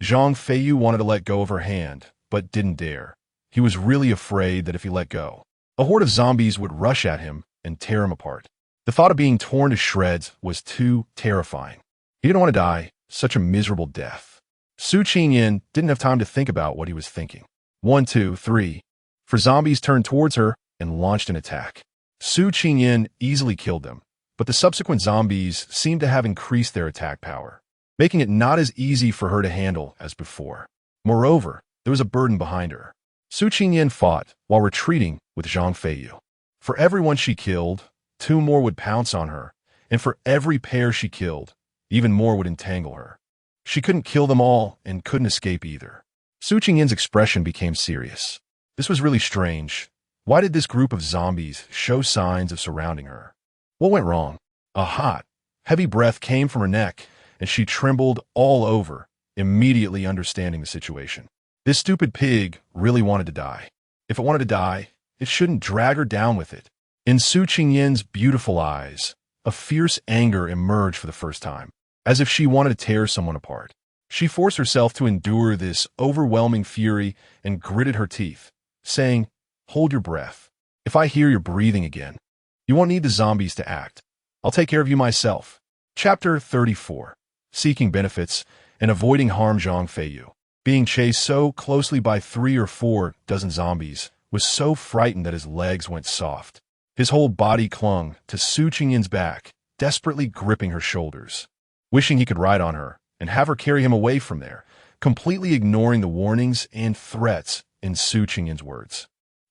Zhang Feiyu wanted to let go of her hand, but didn't dare. He was really afraid that if he let go, a horde of zombies would rush at him and tear him apart. The thought of being torn to shreds was too terrifying. He didn't want to die such a miserable death. Su Qingyan didn't have time to think about what he was thinking. 1, 2, 3. For zombies turned towards her and launched an attack. Su Qingyan easily killed them, but the subsequent zombies seemed to have increased their attack power, making it not as easy for her to handle as before. Moreover, there was a burden behind her. Su Qingyan fought while retreating with Zhang Feiyu. For everyone she killed, 2 more would pounce on her, and for every pair she killed, even more would entangle her. She couldn't kill them all and couldn't escape either. Su Qingyan's expression became serious. This was really strange. Why did this group of zombies show signs of surrounding her? What went wrong? A hot, heavy breath came from her neck, and she trembled all over, immediately understanding the situation. This stupid pig really wanted to die. If it wanted to die, it shouldn't drag her down with it. In Su Qingyan's beautiful eyes, a fierce anger emerged for the first time, as if she wanted to tear someone apart. She forced herself to endure this overwhelming fury and gritted her teeth, saying, "Hold your breath. If I hear your breathing again, you won't need the zombies to act. I'll take care of you myself." Chapter 34. Seeking benefits and avoiding harm. Zhang Feiyu, being chased so closely by 3 or 4 dozen zombies, was so frightened that his legs went soft. His whole body clung to Su Qingyan's back, desperately gripping her shoulders, wishing he could ride on her and have her carry him away from there, completely ignoring the warnings and threats in Su Qingyan's words.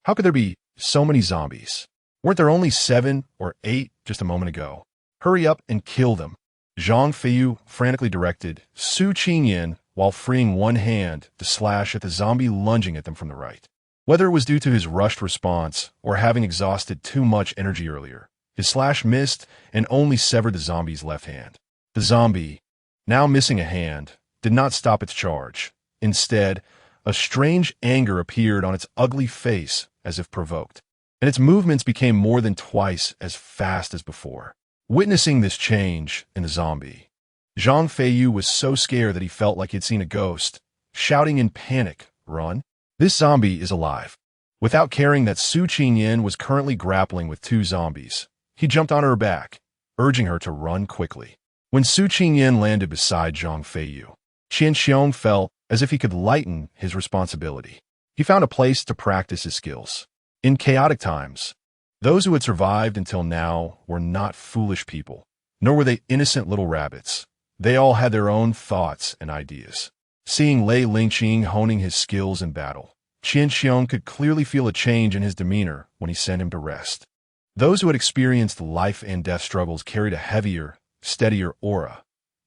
How could there be so many zombies? Weren't there only 7 or 8 just a moment ago? Hurry up and kill them. Zhang Feiyu frantically directed Su Qingyan while freeing one hand to slash at the zombie lunging at them from the right. Whether it was due to his rushed response or having exhausted too much energy earlier, his slash missed and only severed the zombie's left hand. The zombie, now missing a hand, did not stop its charge. Instead, a strange anger appeared on its ugly face as if provoked, and its movements became more than twice as fast as before. Witnessing this change in the zombie, Zhang Feiyu was so scared that he felt like he'd seen a ghost, shouting in panic, "Run! This zombie is alive." Without caring that Su Qingyan was currently grappling with 2 zombies, he jumped on her back, urging her to run quickly. When Su Qingyan landed beside Zhang Feiyu, Qian Xiong felt as if he could lighten his responsibility. He found a place to practice his skills. In chaotic times, those who had survived until now were not foolish people, nor were they innocent little rabbits. They all had their own thoughts and ideas. Seeing Lei Lingqing honing his skills in battle, Qian Xiong could clearly feel a change in his demeanor when he sent him to rest. Those who had experienced life and death struggles carried a heavier, steadier aura.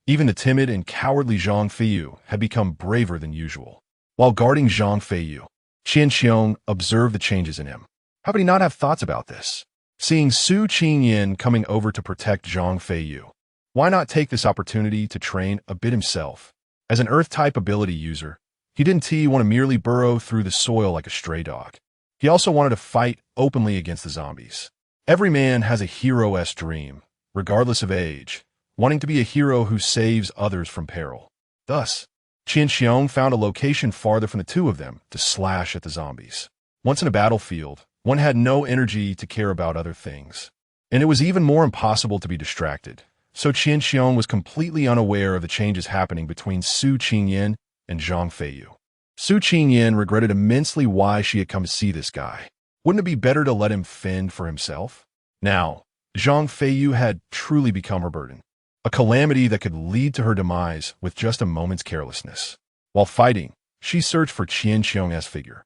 Even the timid and cowardly Zhang Feiyu had become braver than usual. While guarding Zhang Feiyu, Qian Xiong observed the changes in him. How could he not have thoughts about this? Seeing Su Qingyan coming over to protect Zhang Feiyu, why not take this opportunity to train a bit himself? As an Earth-type ability user, he didn't want to merely burrow through the soil like a stray dog. He also wanted to fight openly against the zombies. Every man has a hero-esque dream, regardless of age, wanting to be a hero who saves others from peril. Thus, Qian Xiong found a location farther from the 2 of them to slash at the zombies. Once in a battlefield, one had no energy to care about other things, and it was even more impossible to be distracted. So Qian Xiong was completely unaware of the changes happening between Su Qingyan and Zhang Feiyu. Su Qingyan regretted immensely why she had come to see this guy. Wouldn't it be better to let him fend for himself? Now, Zhang Feiyu had truly become her burden, a calamity that could lead to her demise with just a moment's carelessness. While fighting, she searched for Qian Xiong's figure,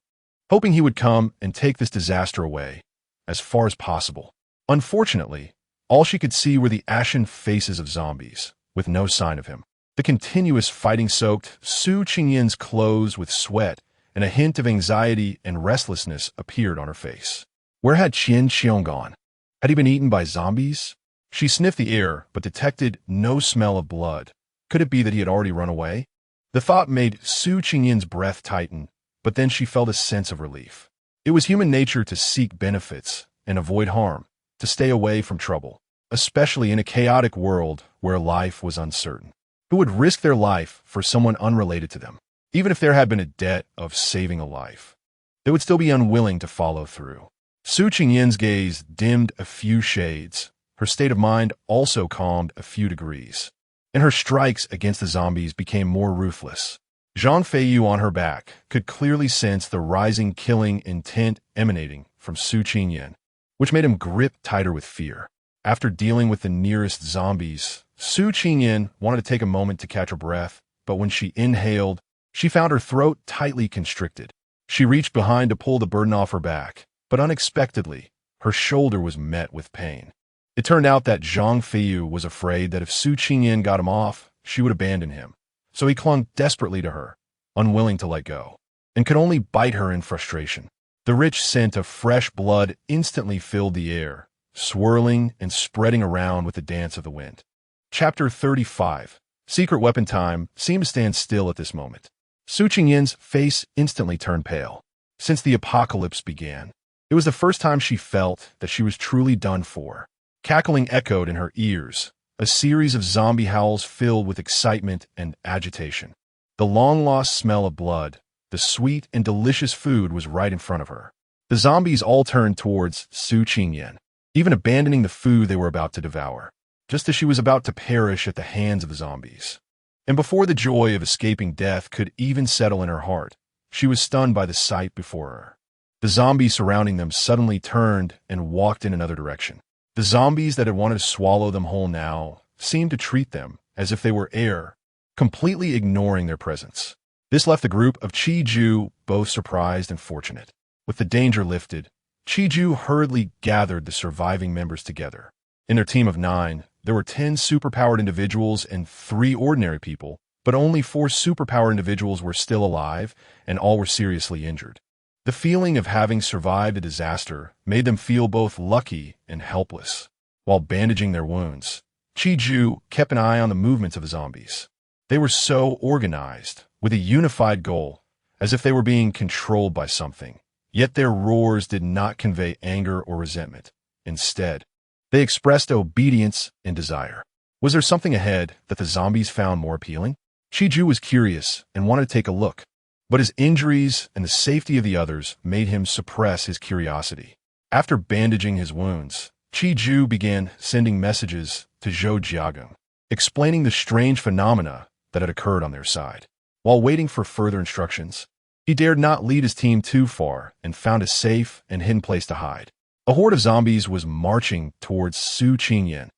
hoping he would come and take this disaster away as far as possible. Unfortunately, all she could see were the ashen faces of zombies, with no sign of him. The continuous fighting soaked Su Qingyan's clothes with sweat, and a hint of anxiety and restlessness appeared on her face. Where had Qian Xiong gone? Had he been eaten by zombies? She sniffed the air, but detected no smell of blood. Could it be that he had already run away? The thought made Su Qingyan's breath tighten, but then she felt a sense of relief. It was human nature to seek benefits and avoid harm, to stay away from trouble, especially in a chaotic world where life was uncertain. Who would risk their life for someone unrelated to them? Even if there had been a debt of saving a life, they would still be unwilling to follow through. Su Qingyin's gaze dimmed a few shades. Her state of mind also calmed a few degrees, and her strikes against the zombies became more ruthless. Zhang Feiyu on her back could clearly sense the rising killing intent emanating from Su Qinyin, which made him grip tighter with fear. After dealing with the nearest zombies, Su Qinyin wanted to take a moment to catch her breath, but when she inhaled, she found her throat tightly constricted. She reached behind to pull the burden off her back, but unexpectedly, her shoulder was met with pain. It turned out that Zhang Feiyu was afraid that if Su Qinyin got him off, she would abandon him. So he clung desperately to her, unwilling to let go, and could only bite her in frustration. The rich scent of fresh blood instantly filled the air, swirling and spreading around with the dance of the wind. Chapter 35. Secret weapon time seemed to stand still at this moment. Su Qingyin's face instantly turned pale. Since the apocalypse began, it was the first time she felt that she was truly done for. Cackling echoed in her ears, a series of zombie howls filled with excitement and agitation. The long-lost smell of blood, the sweet and delicious food was right in front of her. The zombies all turned towards Su Qinyin, even abandoning the food they were about to devour, just as she was about to perish at the hands of the zombies. And before the joy of escaping death could even settle in her heart, she was stunned by the sight before her. The zombies surrounding them suddenly turned and walked in another direction. The zombies that had wanted to swallow them whole now seemed to treat them as if they were air, completely ignoring their presence. This left the group of Qiju both surprised and fortunate. With the danger lifted, Qiju hurriedly gathered the surviving members together. In their team of 9, there were 10 superpowered individuals and 3 ordinary people, but only 4 superpowered individuals were still alive, and all were seriously injured. The feeling of having survived a disaster made them feel both lucky and helpless. While bandaging their wounds, Qiju kept an eye on the movements of the zombies. They were so organized, with a unified goal, as if they were being controlled by something. Yet their roars did not convey anger or resentment. Instead, they expressed obedience and desire. Was there something ahead that the zombies found more appealing? Qiju was curious and wanted to take a look, but his injuries and the safety of the others made him suppress his curiosity. After bandaging his wounds, Qiju began sending messages to Zhou Jiagong, explaining the strange phenomena that had occurred on their side. While waiting for further instructions, he dared not lead his team too far and found a safe and hidden place to hide. A horde of zombies was marching towards Su Qinyin,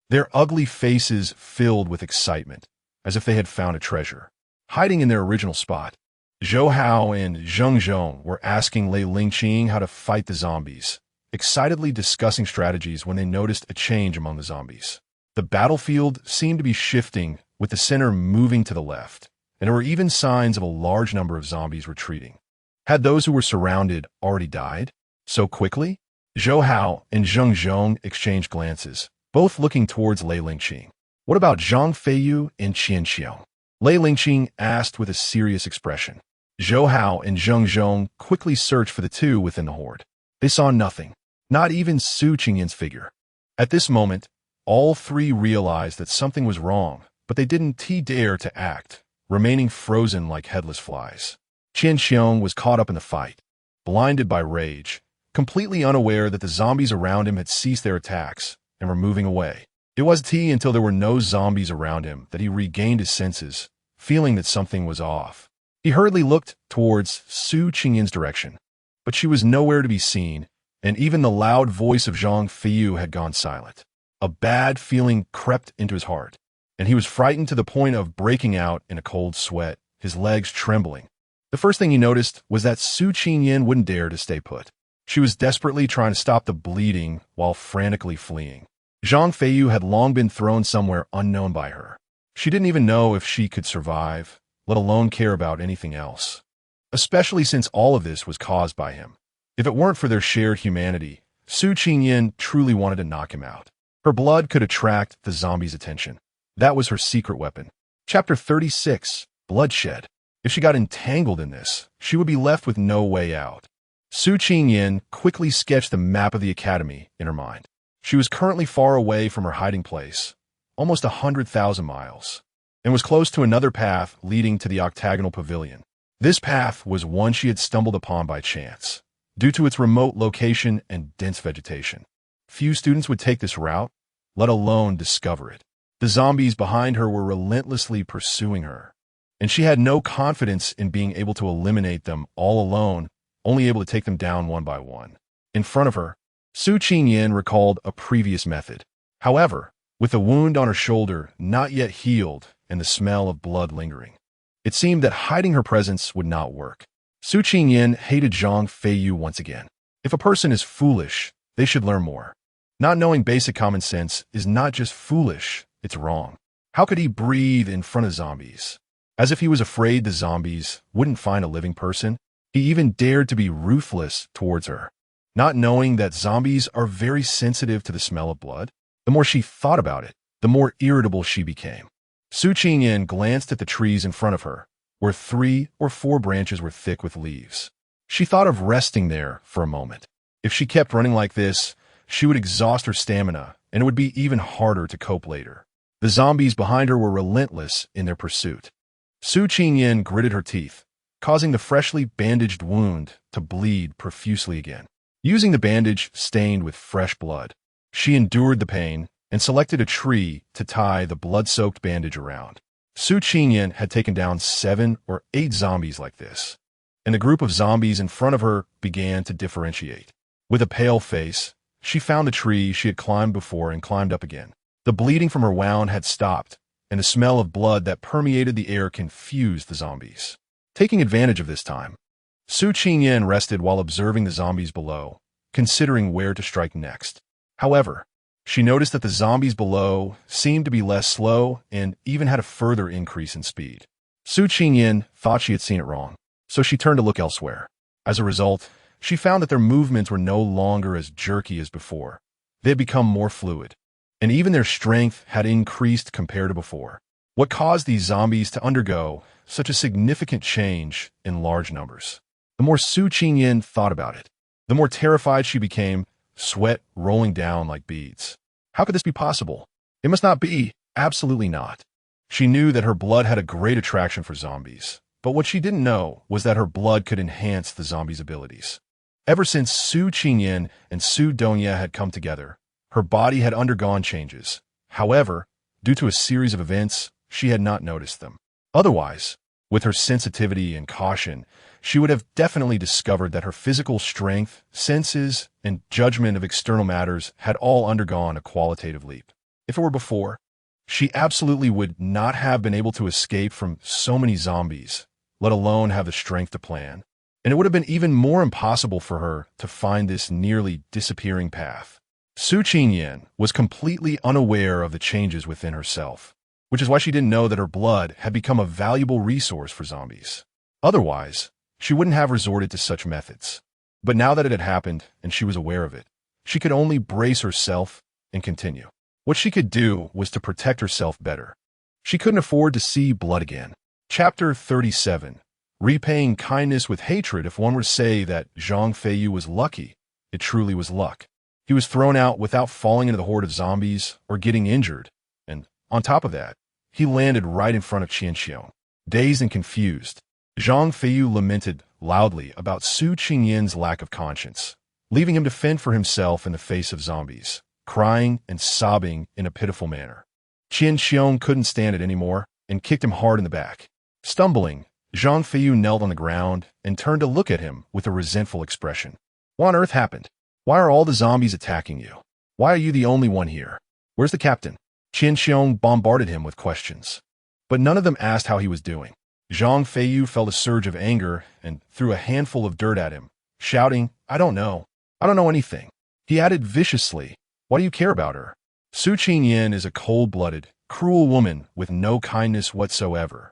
their ugly faces filled with excitement, as if they had found a treasure. Hiding in their original spot, Zhou Hao and Zheng Zhong were asking Lei Lingqing how to fight the zombies, excitedly discussing strategies when they noticed a change among the zombies. The battlefield seemed to be shifting, with the center moving to the left, and there were even signs of a large number of zombies retreating. Had those who were surrounded already died so quickly? Zhou Hao and Zheng Zhong exchanged glances, both looking towards Lei Lingqing. What about Zhang Feiyu and Qian Xiong? Lei Lingqing asked with a serious expression. Zhou Hao and Zheng Zhong quickly searched for the two within the horde. They saw nothing, not even Su Qingyin's figure. At this moment, all 3 realized that something was wrong, but they didn't dare to act, remaining frozen like headless flies. Qian Xiong was caught up in the fight, blinded by rage, completely unaware that the zombies around him had ceased their attacks and were moving away. It wasn't until there were no zombies around him that he regained his senses, feeling that something was off. He hurriedly looked towards Su Qingyin's direction, but she was nowhere to be seen, and even the loud voice of Zhang Feiyu had gone silent. A bad feeling crept into his heart, and he was frightened to the point of breaking out in a cold sweat, his legs trembling. The first thing he noticed was that Su Qinyin wouldn't dare to stay put. She was desperately trying to stop the bleeding while frantically fleeing. Zhang Feiyu had long been thrown somewhere unknown by her. She didn't even know if she could survive, let alone care about anything else. Especially since all of this was caused by him. If it weren't for their shared humanity, Su Qinyin truly wanted to knock him out. Her blood could attract the zombies' attention. That was her secret weapon. Chapter 36. Bloodshed. If she got entangled in this, she would be left with no way out. Su Qingyan quickly sketched the map of the academy in her mind. She was currently far away from her hiding place, almost 100,000 miles, and was close to another path leading to the octagonal pavilion. This path was one she had stumbled upon by chance, due to its remote location and dense vegetation. Few students would take this route, let alone discover it. The zombies behind her were relentlessly pursuing her, and she had no confidence in being able to eliminate them all alone, only able to take them down one by one. In front of her, Su Qingyan recalled a previous method. However, with a wound on her shoulder not yet healed and the smell of blood lingering, it seemed that hiding her presence would not work. Su Qingyan hated Zhang Feiyu once again. If a person is foolish, they should learn more. Not knowing basic common sense is not just foolish, it's wrong. How could he breathe in front of zombies? As if he was afraid the zombies wouldn't find a living person, he even dared to be ruthless towards her. Not knowing that zombies are very sensitive to the smell of blood, the more she thought about it, the more irritable she became. Su Qingyan glanced at the trees in front of her, where 3 or 4 branches were thick with leaves. She thought of resting there for a moment. If she kept running like this, she would exhaust her stamina, and it would be even harder to cope later. The zombies behind her were relentless in their pursuit. Su Qingyan gritted her teeth, causing the freshly bandaged wound to bleed profusely again. Using the bandage stained with fresh blood, she endured the pain and selected a tree to tie the blood-soaked bandage around. Su Qingyan had taken down 7 or 8 zombies like this, and the group of zombies in front of her began to differentiate. With a pale face, she found the tree she had climbed before and climbed up again. The bleeding from her wound had stopped, and the smell of blood that permeated the air confused the zombies. Taking advantage of this time, Su Qingyan rested while observing the zombies below, considering where to strike next. However, she noticed that the zombies below seemed to be less slow and even had a further increase in speed. Su Qingyan thought she had seen it wrong, so she turned to look elsewhere. As a result, she found that their movements were no longer as jerky as before. They had become more fluid, and even their strength had increased compared to before. What caused these zombies to undergo such a significant change in large numbers? The more Su Qingyan thought about it, the more terrified she became, sweat rolling down like beads. How could this be possible? It must not be. Absolutely not. She knew that her blood had a great attraction for zombies, but what she didn't know was that her blood could enhance the zombies' abilities. Ever since Su Qingyan and Su Donya had come together, her body had undergone changes. However, due to a series of events, she had not noticed them. Otherwise, with her sensitivity and caution, she would have definitely discovered that her physical strength, senses, and judgment of external matters had all undergone a qualitative leap. If it were before, she absolutely would not have been able to escape from so many zombies, let alone have the strength to plan. And it would have been even more impossible for her to find this nearly disappearing path. Su Qingyan was completely unaware of the changes within herself, which is why she didn't know that her blood had become a valuable resource for zombies. Otherwise, she wouldn't have resorted to such methods. But now that it had happened and she was aware of it, she could only brace herself and continue. What she could do was to protect herself better. She couldn't afford to see blood again. Chapter 37. Repaying kindness with hatred. If one were to say that Zhang Feiyu was lucky, it truly was luck. He was thrown out without falling into the horde of zombies or getting injured, and on top of that, he landed right in front of Qianxiong. Dazed and confused, Zhang Feiyu lamented loudly about Su Qingyan's lack of conscience, leaving him to fend for himself in the face of zombies, crying and sobbing in a pitiful manner. Qianxiong couldn't stand it anymore and kicked him hard in the back. Stumbling, Zhang Feiyu knelt on the ground and turned to look at him with a resentful expression. What on earth happened? Why are all the zombies attacking you? Why are you the only one here? Where's the captain? Qianxiong bombarded him with questions, but none of them asked how he was doing. Zhang Feiyu felt a surge of anger and threw a handful of dirt at him, shouting, I don't know. I don't know anything. He added viciously, why do you care about her? Su Qingyan is a cold-blooded, cruel woman with no kindness whatsoever.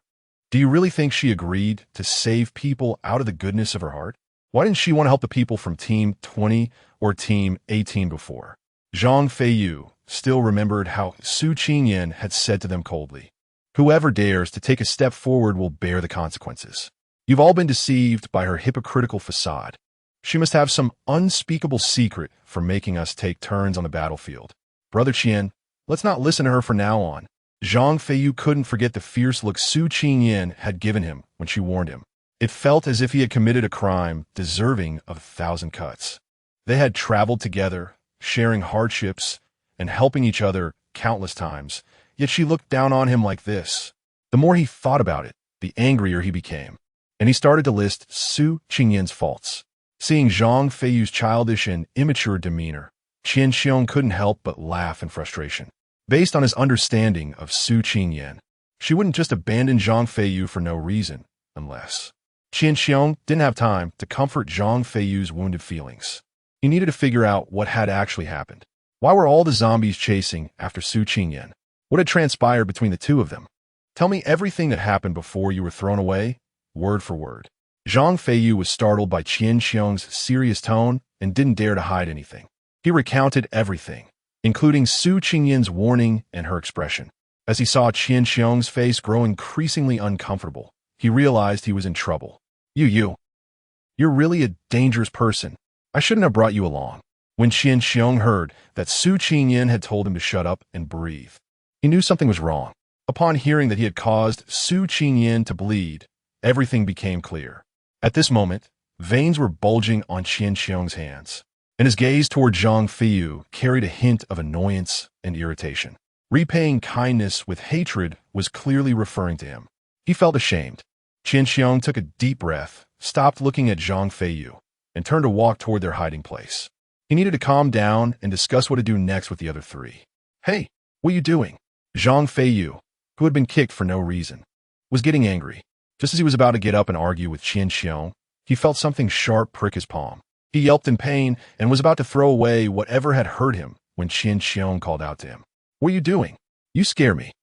Do you really think she agreed to save people out of the goodness of her heart? Why didn't she want to help the people from Team 20 or Team 18 before? Zhang Feiyu still remembered how Su Qingyan had said to them coldly, whoever dares to take a step forward will bear the consequences. You've all been deceived by her hypocritical facade. She must have some unspeakable secret for making us take turns on the battlefield. Brother Qian, let's not listen to her from now on. Zhang Feiyu couldn't forget the fierce look Su Qingyan had given him when she warned him. It felt as if he had committed a crime deserving of 1,000 cuts. They had traveled together, sharing hardships and helping each other countless times, yet she looked down on him like this. The more he thought about it, the angrier he became, and he started to list Su Qingyan's faults. Seeing Zhang Feiyu's childish and immature demeanor, Qian Xiong couldn't help but laugh in frustration. Based on his understanding of Su Qingyan, she wouldn't just abandon Zhang Feiyu for no reason, unless Qian Xiong didn't have time to comfort Zhang Feiyu's wounded feelings. He needed to figure out what had actually happened. Why were all the zombies chasing after Su Qingyan? What had transpired between the two of them? Tell me everything that happened before you were thrown away, word for word. Zhang Feiyu was startled by Qian Xiong's serious tone and didn't dare to hide anything. He recounted everything, including Su Qingyan's warning and her expression. As he saw Qian Xiong's face grow increasingly uncomfortable, he realized he was in trouble. You're really a dangerous person. I shouldn't have brought you along. When Qian Xiong heard that Su Qingyan had told him to shut up and breathe, he knew something was wrong. Upon hearing that he had caused Su Qingyan to bleed, everything became clear. At this moment, veins were bulging on Qian Xiong's hands, and his gaze toward Zhang Feiyu carried a hint of annoyance and irritation. Repaying kindness with hatred was clearly referring to him. He felt ashamed. Qian Xiong took a deep breath, stopped looking at Zhang Feiyu, and turned to walk toward their hiding place. He needed to calm down and discuss what to do next with the other three. Hey, what are you doing? Zhang Feiyu, who had been kicked for no reason, was getting angry. Just as he was about to get up and argue with Qian Xiong, he felt something sharp prick his palm. He yelped in pain and was about to throw away whatever had hurt him when Qian Xiong called out to him. What are you doing? You scare me.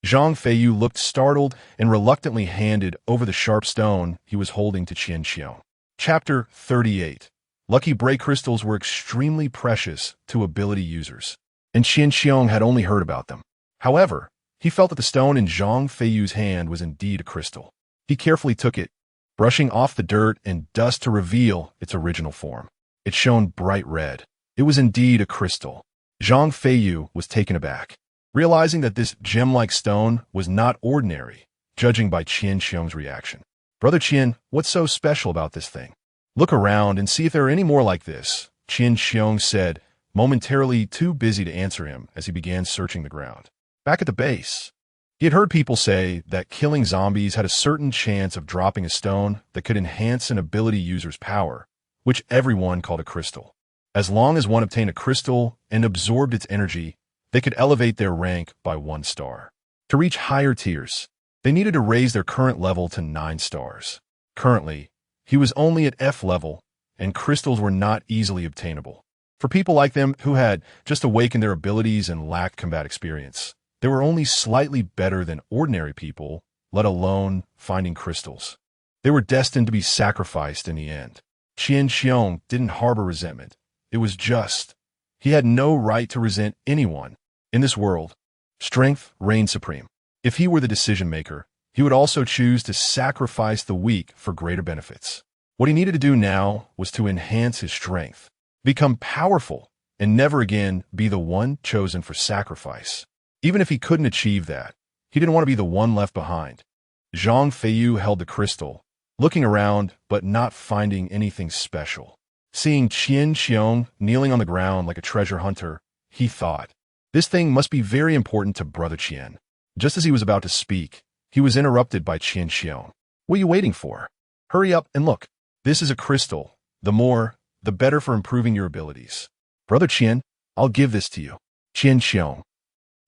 Zhang Feiyu looked startled and reluctantly handed over the sharp stone he was holding to Qian Xiong. Chapter 38. Lucky break crystals were extremely precious to ability users, and Qian Xiong had only heard about them. However, he felt that the stone in Zhang Feiyu's hand was indeed a crystal. He carefully took it, brushing off the dirt and dust to reveal its original form. It shone bright red. It was indeed a crystal. Zhang Feiyu was taken aback, realizing that this gem-like stone was not ordinary, judging by Qian Xiong's reaction. Brother Qian, what's so special about this thing? Look around and see if there are any more like this, Qian Xiong said, momentarily too busy to answer him as he began searching the ground. Back at the base, he had heard people say that killing zombies had a certain chance of dropping a stone that could enhance an ability user's power, which everyone called a crystal. As long as one obtained a crystal and absorbed its energy, they could elevate their rank by 1 star. To reach higher tiers, they needed to raise their current level to 9 stars. Currently, he was only at F level, and crystals were not easily obtainable. For people like them who had just awakened their abilities and lacked combat experience, they were only slightly better than ordinary people, let alone finding crystals. They were destined to be sacrificed in the end. Qian Xiong didn't harbor resentment. It was just. He had no right to resent anyone. In this world, strength reigned supreme. If he were the decision-maker, he would also choose to sacrifice the weak for greater benefits. What he needed to do now was to enhance his strength, become powerful, and never again be the one chosen for sacrifice. Even if he couldn't achieve that, he didn't want to be the one left behind. Zhang Feiyu held the crystal, looking around but not finding anything special. Seeing Qian Xiong kneeling on the ground like a treasure hunter, he thought, this thing must be very important to Brother Qian. Just as he was about to speak, he was interrupted by Qian Xiong. What are you waiting for? Hurry up and look. This is a crystal. The more, the better for improving your abilities. Brother Qian, I'll give this to you. Qian Xiong.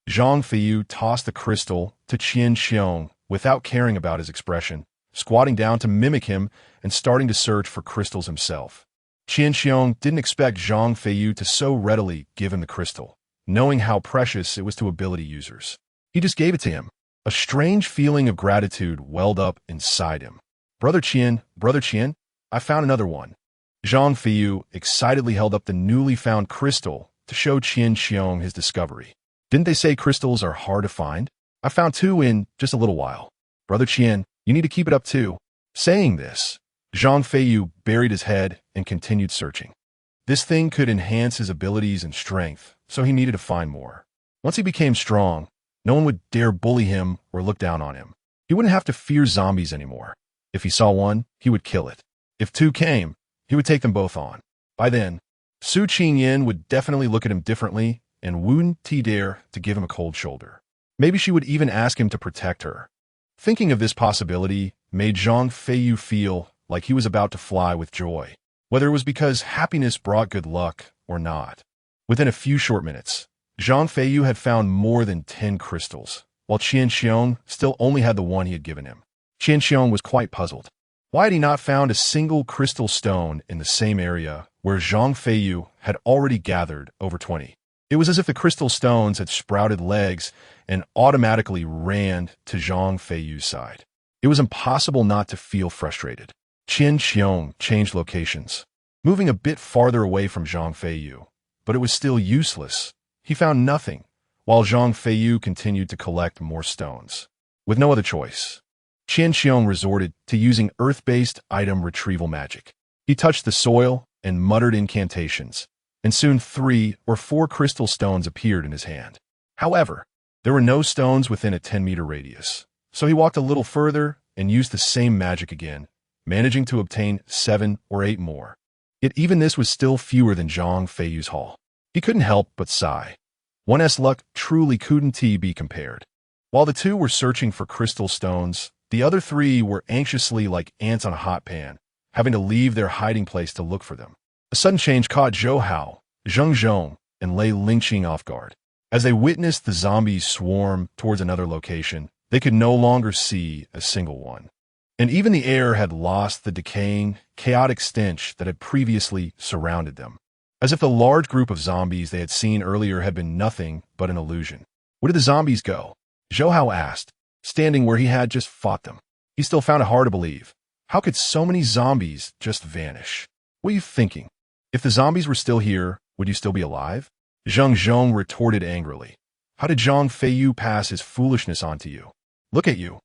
Zhang Feiyu tossed the crystal to Qian Xiong without caring about his expression, squatting down to mimic him and starting to search for crystals himself. Qian Xiong didn't expect Zhang Feiyu to so readily give him the crystal, knowing how precious it was to ability users. He just gave it to him. A strange feeling of gratitude welled up inside him. Brother Qian, I found another one. Zhang Feiyu excitedly held up the newly found crystal to show Qian Xiong his discovery. Didn't they say crystals are hard to find? I found 2 in just a little while. Brother Qian, you need to keep it up too. Saying this, Zhang Feiyu buried his head and continued searching. This thing could enhance his abilities and strength, so he needed to find more. Once he became strong, no one would dare bully him or look down on him. He wouldn't have to fear zombies anymore. If he saw one, he would kill it. If two came, he would take them both on. By then, Su Qingyan would definitely look at him differently and wouldn't dare to give him a cold shoulder. Maybe she would even ask him to protect her. Thinking of this possibility made Zhang Feiyu feel like he was about to fly with joy, whether it was because happiness brought good luck or not. Within a few short minutes, Zhang Feiyu had found more than 10 crystals, while Qian Xiong still only had the one he had given him. Qian Xiong was quite puzzled. Why had he not found a single crystal stone in the same area where Zhang Feiyu had already gathered over 20? It was as if the crystal stones had sprouted legs and automatically ran to Zhang Feiyu's side. It was impossible not to feel frustrated. Qian Xiong changed locations, moving a bit farther away from Zhang Feiyu, but it was still useless. He found nothing, while Zhang Feiyu continued to collect more stones. With no other choice, Qian Xiong resorted to using earth-based item retrieval magic. He touched the soil and muttered incantations, and soon 3 or 4 crystal stones appeared in his hand. However, there were no stones within a 10-meter radius, so he walked a little further and used the same magic again, managing to obtain 7 or 8 more. Yet even this was still fewer than Zhang Feiyu's haul. He couldn't help but sigh. One's luck truly couldn't be compared. While the 2 were searching for crystal stones, the other 3 were anxiously like ants on a hot pan, having to leave their hiding place to look for them. A sudden change caught Zhou Hao, Zheng Zhong, and Lei Lingqing off guard. As they witnessed the zombies swarm towards another location, they could no longer see a single one. And even the air had lost the decaying, chaotic stench that had previously surrounded them. As if the large group of zombies they had seen earlier had been nothing but an illusion. Where did the zombies go? Zhou Hao asked, standing where he had just fought them. He still found it hard to believe. How could so many zombies just vanish? What are you thinking? If the zombies were still here, would you still be alive? Zheng Zhong retorted angrily. How did Zhang Feiyu pass his foolishness on to you? Look at you.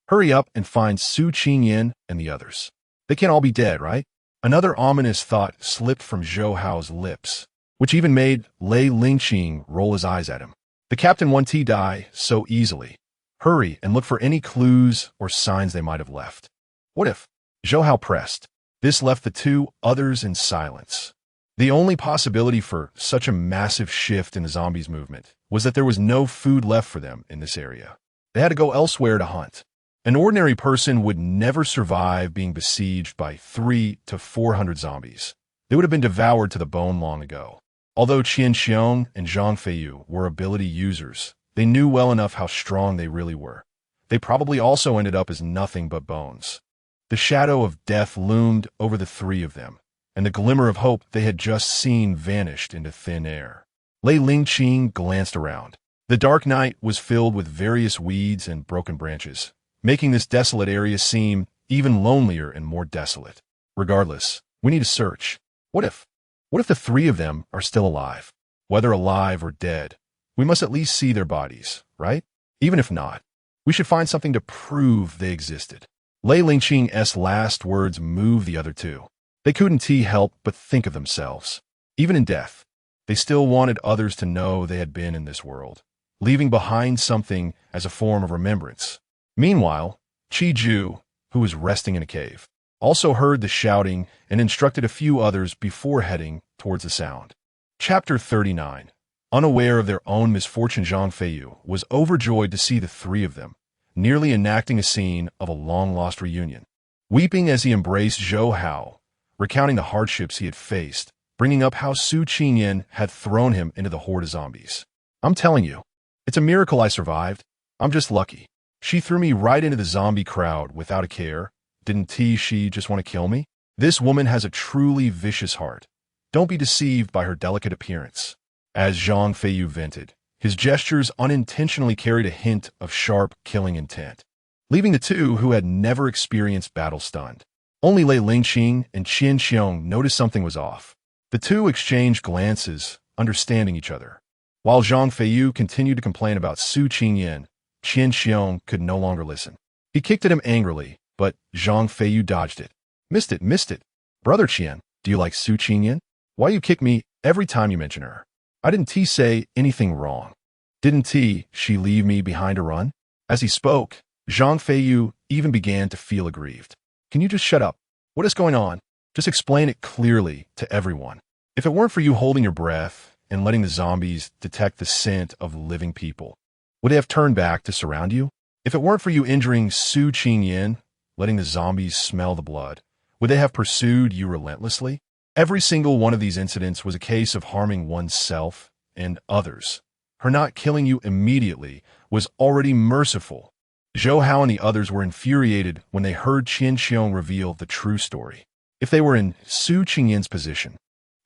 Hurry up and find Su Qingyan and the others. They can't all be dead, right? Another ominous thought slipped from Zhou Hao's lips, which even made Lei Lingqing roll his eyes at him. The captain won't die so easily. Hurry and look for any clues or signs they might have left. What if? Zhou Hao pressed. This left the 2 others in silence. The only possibility for such a massive shift in the zombies' movement was that there was no food left for them in this area. They had to go elsewhere to hunt. An ordinary person would never survive being besieged by 300 to 400 zombies. They would have been devoured to the bone long ago. Although Qian Xiong and Zhang Feiyu were ability users, they knew well enough how strong they really were. They probably also ended up as nothing but bones. The shadow of death loomed over the 3 of them, and the glimmer of hope they had just seen vanished into thin air. Lei Lingqing glanced around. The dark night was filled with various weeds and broken branches, making this desolate area seem even lonelier and more desolate. Regardless, we need to search. What if the 3 of them are still alive? Whether alive or dead, we must at least see their bodies, right? Even if not, we should find something to prove they existed. Lei Lingqing's last words moved the other 2. They couldn't help but think of themselves. Even in death, they still wanted others to know they had been in this world, leaving behind something as a form of remembrance. Meanwhile, Qi Ju, who was resting in a cave, also heard the shouting and instructed a few others before heading towards the sound. Chapter 39. Unaware of their own misfortune, Zhang Feiyu was overjoyed to see the 3 of them, nearly enacting a scene of a long-lost reunion. Weeping as he embraced Zhou Hao, recounting the hardships he had faced, bringing up how Su Qingyan had thrown him into the horde of zombies. I'm telling you, it's a miracle I survived. I'm just lucky. She threw me right into the zombie crowd without a care. Didn't she just want to kill me? This woman has a truly vicious heart. Don't be deceived by her delicate appearance. As Zhang Feiyu vented, his gestures unintentionally carried a hint of sharp, killing intent, leaving the 2 who had never experienced battle stunned. Only Lei Lingqing and Qian Xiong noticed something was off. The 2 exchanged glances, understanding each other. While Zhang Feiyu continued to complain about Su Qingyan, Qian Xiong could no longer listen. He kicked at him angrily, but Zhang Feiyu dodged it. Missed it, missed it. Brother Qian, do you like Su Qingyan? Why you kick me every time you mention her? I didn't say anything wrong. Didn't she leave me behind to run? As he spoke, Zhang Feiyu even began to feel aggrieved. Can you just shut up? What is going on? Just explain it clearly to everyone. If it weren't for you holding your breath and letting the zombies detect the scent of living people, would they have turned back to surround you? If it weren't for you injuring Su Qingyan, letting the zombies smell the blood, would they have pursued you relentlessly? Every single one of these incidents was a case of harming oneself and others. Her not killing you immediately was already merciful. Zhou Hao and the others were infuriated when they heard Qian Xiong reveal the true story. If they were in Su Qingyan's position,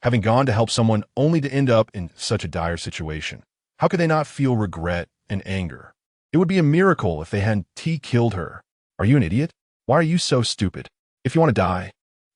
having gone to help someone only to end up in such a dire situation, how could they not feel regret and anger? It would be a miracle if they hadn't killed her. Are you an idiot? Why are you so stupid? If you want to die,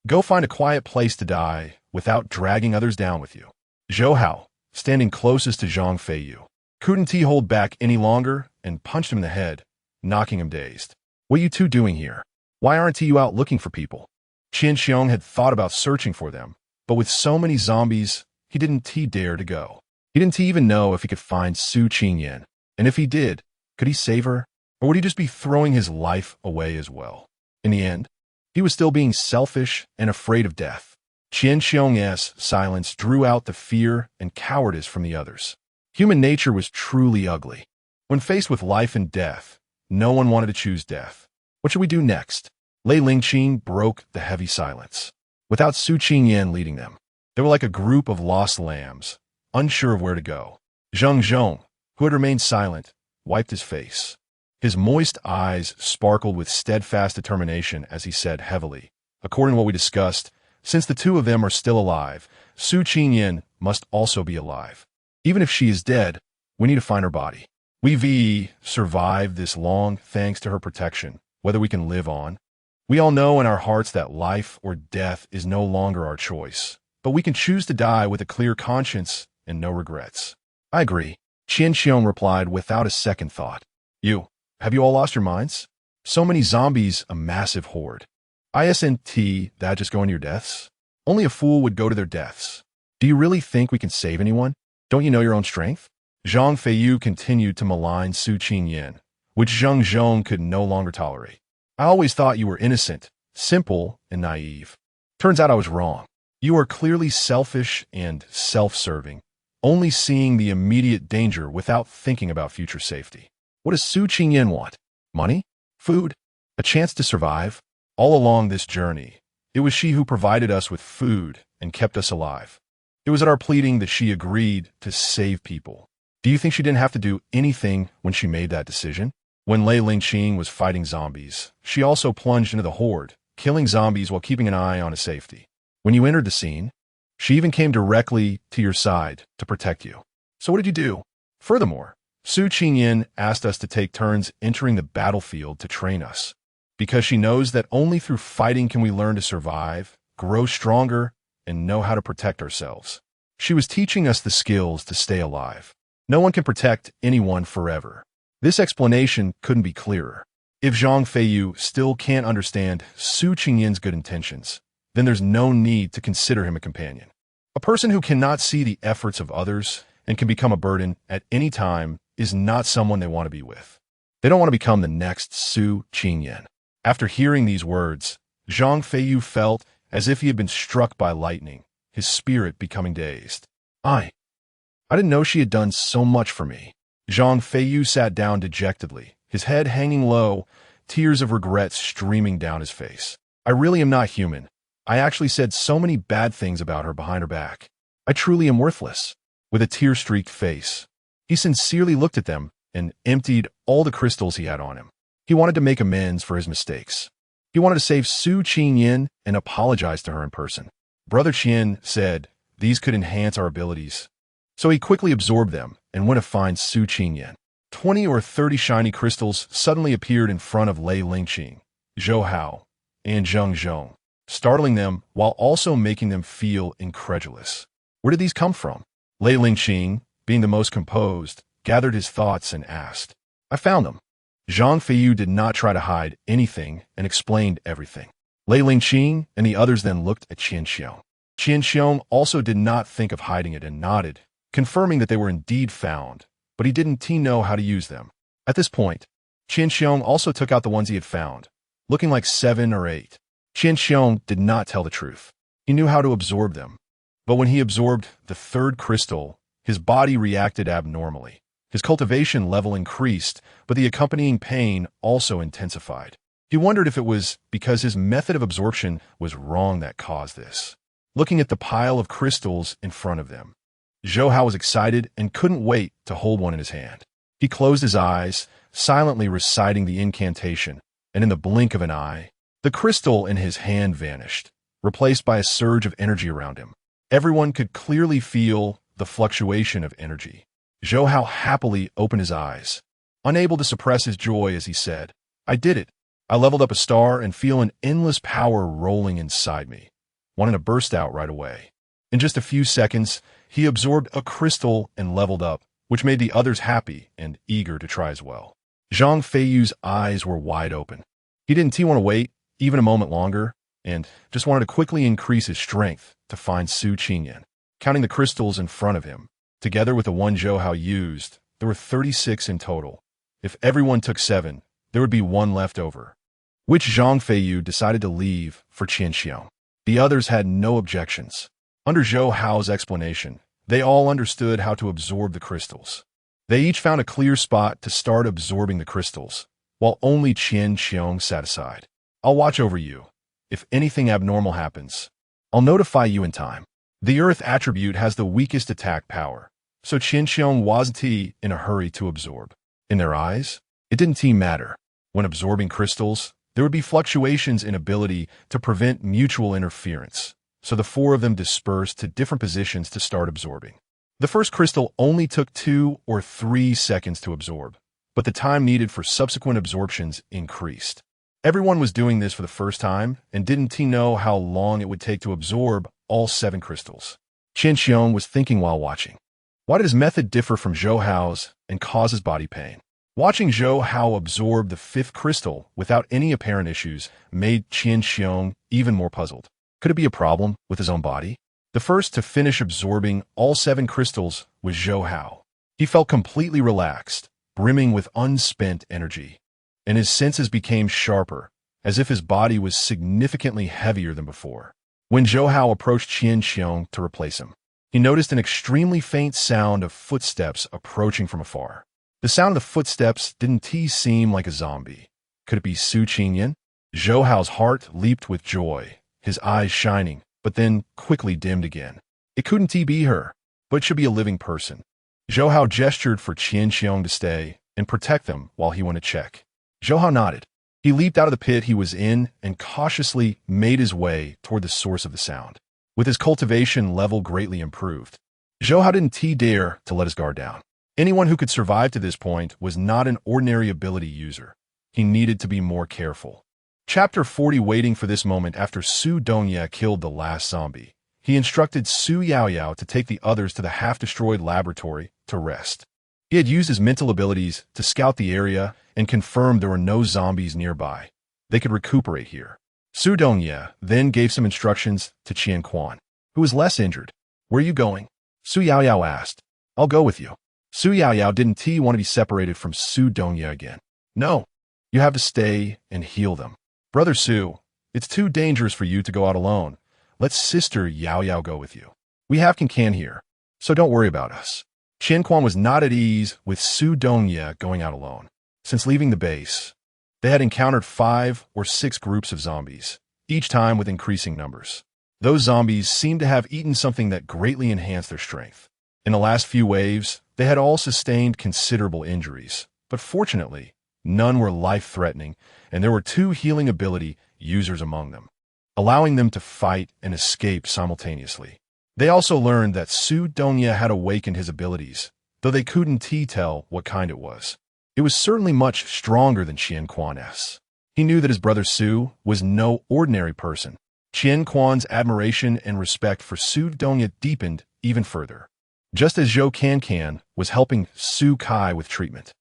go find a quiet place to die without dragging others down with you. Zhou Hao, standing closest to Zhang Feiyu, couldn't hold back any longer and punched him in the head, knocking him dazed. What are you two doing here? Why aren't you out looking for people? Qian Xiong had thought about searching for them, but with so many zombies, he didn't dare to go. He didn't even know if he could find Su Qingyan, and if he did, could he save her? Or would he just be throwing his life away as well? In the end, he was still being selfish and afraid of death. Qian Xiong's silence drew out the fear and cowardice from the others. Human nature was truly ugly. When faced with life and death, no one wanted to choose death. What should we do next? Lei Lingqing broke the heavy silence. Without Su Qingyan leading them, they were like a group of lost lambs, unsure of where to go. Zheng Zhong, who had remained silent, wiped his face. His moist eyes sparkled with steadfast determination as he said heavily, according to what we discussed, since the two of them are still alive, Su Qingyan must also be alive. Even if she is dead, we need to find her body. We've survived this long thanks to her protection, whether we can live on. We all know in our hearts that life or death is no longer our choice, but we can choose to die with a clear conscience and no regrets. I agree, Qian Xiong replied without a second thought. Have you all lost your minds? So many zombies, a massive horde. Isn't that just going to your deaths? Only a fool would go to their deaths. Do you really think we can save anyone? Don't you know your own strength? Zhang Feiyu continued to malign Su Qingyan, which Zheng Zhong could no longer tolerate. I always thought you were innocent, simple, and naive. Turns out I was wrong. You are clearly selfish and self-serving, only seeing the immediate danger without thinking about future safety. What does Su Qingyan want? Money? Food? A chance to survive? All along this journey, it was she who provided us with food and kept us alive. It was at our pleading that she agreed to save people. Do you think she didn't have to do anything when she made that decision? When Lei Lingqing was fighting zombies, she also plunged into the horde, killing zombies while keeping an eye on his safety. When you entered the scene, she even came directly to your side to protect you. So what did you do? Furthermore, Su Qingyan asked us to take turns entering the battlefield to train us, because she knows that only through fighting can we learn to survive, grow stronger, and know how to protect ourselves. She was teaching us the skills to stay alive. No one can protect anyone forever. This explanation couldn't be clearer. If Zhang Feiyu still can't understand Su Qingyan's good intentions, then there's no need to consider him a companion. A person who cannot see the efforts of others and can become a burden at any time is not someone they want to be with. They don't want to become the next Su Qingyan. After hearing these words, Zhang Feiyu felt as if he had been struck by lightning, his spirit becoming dazed. I didn't know she had done so much for me. Zhang Feiyu sat down dejectedly, his head hanging low, tears of regret streaming down his face. I really am not human. I actually said so many bad things about her behind her back. I truly am worthless. With a tear-streaked face, he sincerely looked at them and emptied all the crystals he had on him. He wanted to make amends for his mistakes. He wanted to save Su Qingyan and apologize to her in person. Brother Qian said these could enhance our abilities. So he quickly absorbed them and went to find Su Qingyan. 20 or 30 shiny crystals suddenly appeared in front of Lei Lingqing, Zhou Hao, and Zheng Zhong, startling them while also making them feel incredulous. Where did these come from? Lei Lingqing, being the most composed, gathered his thoughts and asked. I found them. Zhang Feiyu did not try to hide anything and explained everything. Lei Lingqing and the others then looked at Qian Xiong. Qian Xiong also did not think of hiding it and nodded, confirming that they were indeed found, but he didn't know how to use them. At this point, Qian Xiong also took out the ones he had found, looking like 7 or 8. Qian Xiong did not tell the truth. He knew how to absorb them. But when he absorbed the 3rd crystal, his body reacted abnormally. His cultivation level increased, but the accompanying pain also intensified. He wondered if it was because his method of absorption was wrong that caused this. Looking at the pile of crystals in front of them, Zhou Hao was excited and couldn't wait to hold one in his hand. He closed his eyes, silently reciting the incantation, and in the blink of an eye, the crystal in his hand vanished, replaced by a surge of energy around him. Everyone could clearly feel the fluctuation of energy. Zhou Hao happily opened his eyes, unable to suppress his joy as he said, "I did it. I leveled up a star and feel an endless power rolling inside me, wanting to burst out right away." In just a few seconds, he absorbed a crystal and leveled up, which made the others happy and eager to try as well. Zhang Feiyu's eyes were wide open. He didn't want to wait even a moment longer, and just wanted to quickly increase his strength to find Su Qingyan. Counting the crystals in front of him, together with the one Zhou Hao used, there were 36 in total. If everyone took 7, there would be 1 left over, which Zhang Feiyu decided to leave for Qian Xiong. The others had no objections. Under Zhou Hao's explanation, they all understood how to absorb the crystals. They each found a clear spot to start absorbing the crystals, while only Qian Xiong sat aside. "I'll watch over you. If anything abnormal happens, I'll notify you in time." The Earth attribute has the weakest attack power, so Qian Xiong wasn't in a hurry to absorb. In their eyes, it didn't matter. When absorbing crystals, there would be fluctuations in ability to prevent mutual interference, so the 4 of them dispersed to different positions to start absorbing. The first crystal only took 2 or 3 seconds to absorb, but the time needed for subsequent absorptions increased. Everyone was doing this for the first time and didn't know how long it would take to absorb all 7 crystals. Qian Xiong was thinking while watching. Why did his method differ from Zhou Hao's and cause his body pain? Watching Zhou Hao absorb the 5th crystal without any apparent issues made Qian Xiong even more puzzled. Could it be a problem with his own body? The first to finish absorbing all 7 crystals was Zhou Hao. He felt completely relaxed, brimming with unspent energy, and his senses became sharper, as if his body was significantly heavier than before. When Zhou Hao approached Qian Xiong to replace him, he noticed an extremely faint sound of footsteps approaching from afar. The sound of the footsteps didn't seem like a zombie. Could it be Su Qingyan? Zhou Hao's heart leaped with joy, his eyes shining, but then quickly dimmed again. It couldn't be her, but it should be a living person. Zhou Hao gestured for Qian Xiong to stay and protect them while he went to check. Zhou Hao nodded. He leaped out of the pit he was in and cautiously made his way toward the source of the sound. With his cultivation level greatly improved, Zhou Hao didn't dare to let his guard down. Anyone who could survive to this point was not an ordinary ability user. He needed to be more careful. Chapter 40. Waiting for this moment after Su Dongye killed the last zombie, he instructed Su Yaoyao to take the others to the half-destroyed laboratory to rest. He had used his mental abilities to scout the area and confirmed there were no zombies nearby. They could recuperate here. Su Dongye then gave some instructions to Qian Quan, who was less injured. "Where are you going?" Su Yaoyao asked. "I'll go with you." Su Yaoyao didn't want to be separated from Su Dongye again. "No, you have to stay and heal them. Brother Su, it's too dangerous for you to go out alone. Let Sister Yaoyao go with you. We have Can here, so don't worry about us." Qian Quan was not at ease with Su Dongye going out alone. Since leaving the base, they had encountered 5 or 6 groups of zombies, each time with increasing numbers. Those zombies seemed to have eaten something that greatly enhanced their strength. In the last few waves, they had all sustained considerable injuries, but fortunately, none were life-threatening, and there were 2 healing ability users among them, allowing them to fight and escape simultaneously. They also learned that Su Dongye had awakened his abilities, though they couldn't tell what kind it was. It was certainly much stronger than Qian Quan's. He knew that his brother Su was no ordinary person. Qian Quan's admiration and respect for Su Dongye deepened even further. Just as Zhou Can was helping Su Kai with treatment,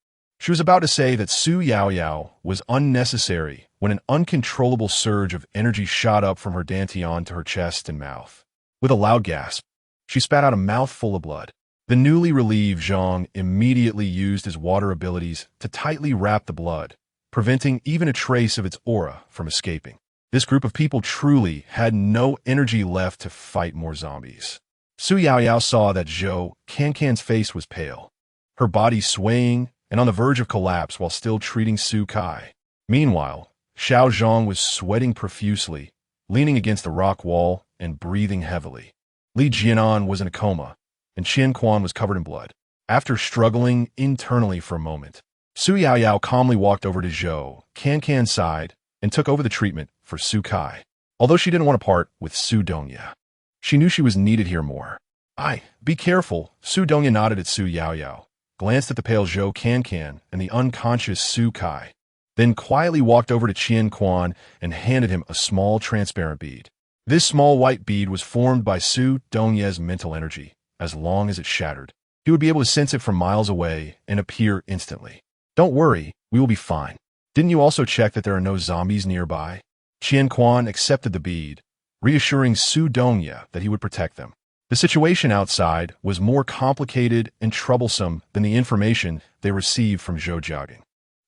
She was about to say that Su Yaoyao was unnecessary when an uncontrollable surge of energy shot up from her dantian to her chest and mouth. With a loud gasp, she spat out a mouthful of blood. The newly relieved Zhang immediately used his water abilities to tightly wrap the blood, preventing even a trace of its aura from escaping. This group of people truly had no energy left to fight more zombies. Su Yaoyao saw that Zhou Cancan's face was pale, her body swaying and on the verge of collapse while still treating Su Kai. Meanwhile, Xiao Zhang was sweating profusely, leaning against the rock wall and breathing heavily. Li Jianan was in a coma, and Qian Quan was covered in blood. After struggling internally for a moment, Su Yaoyao calmly walked over to Zhou Cancan's side and took over the treatment for Su Kai. Although she didn't want to part with Su Dongya, she knew she was needed here more. Be careful. Su Dongya nodded at Su Yaoyao, glanced at the pale Zhou Cancan and the unconscious Su Kai, then quietly walked over to Qian Quan and handed him a small transparent bead. This small white bead was formed by Su Dongya's mental energy. As long as it shattered, he would be able to sense it from miles away and appear instantly. Don't worry, we will be fine. Didn't you also check that there are no zombies nearby? Qian Quan accepted the bead, reassuring Su Dongya that he would protect them. The situation outside was more complicated and troublesome than the information they received from Zhou Jiagang.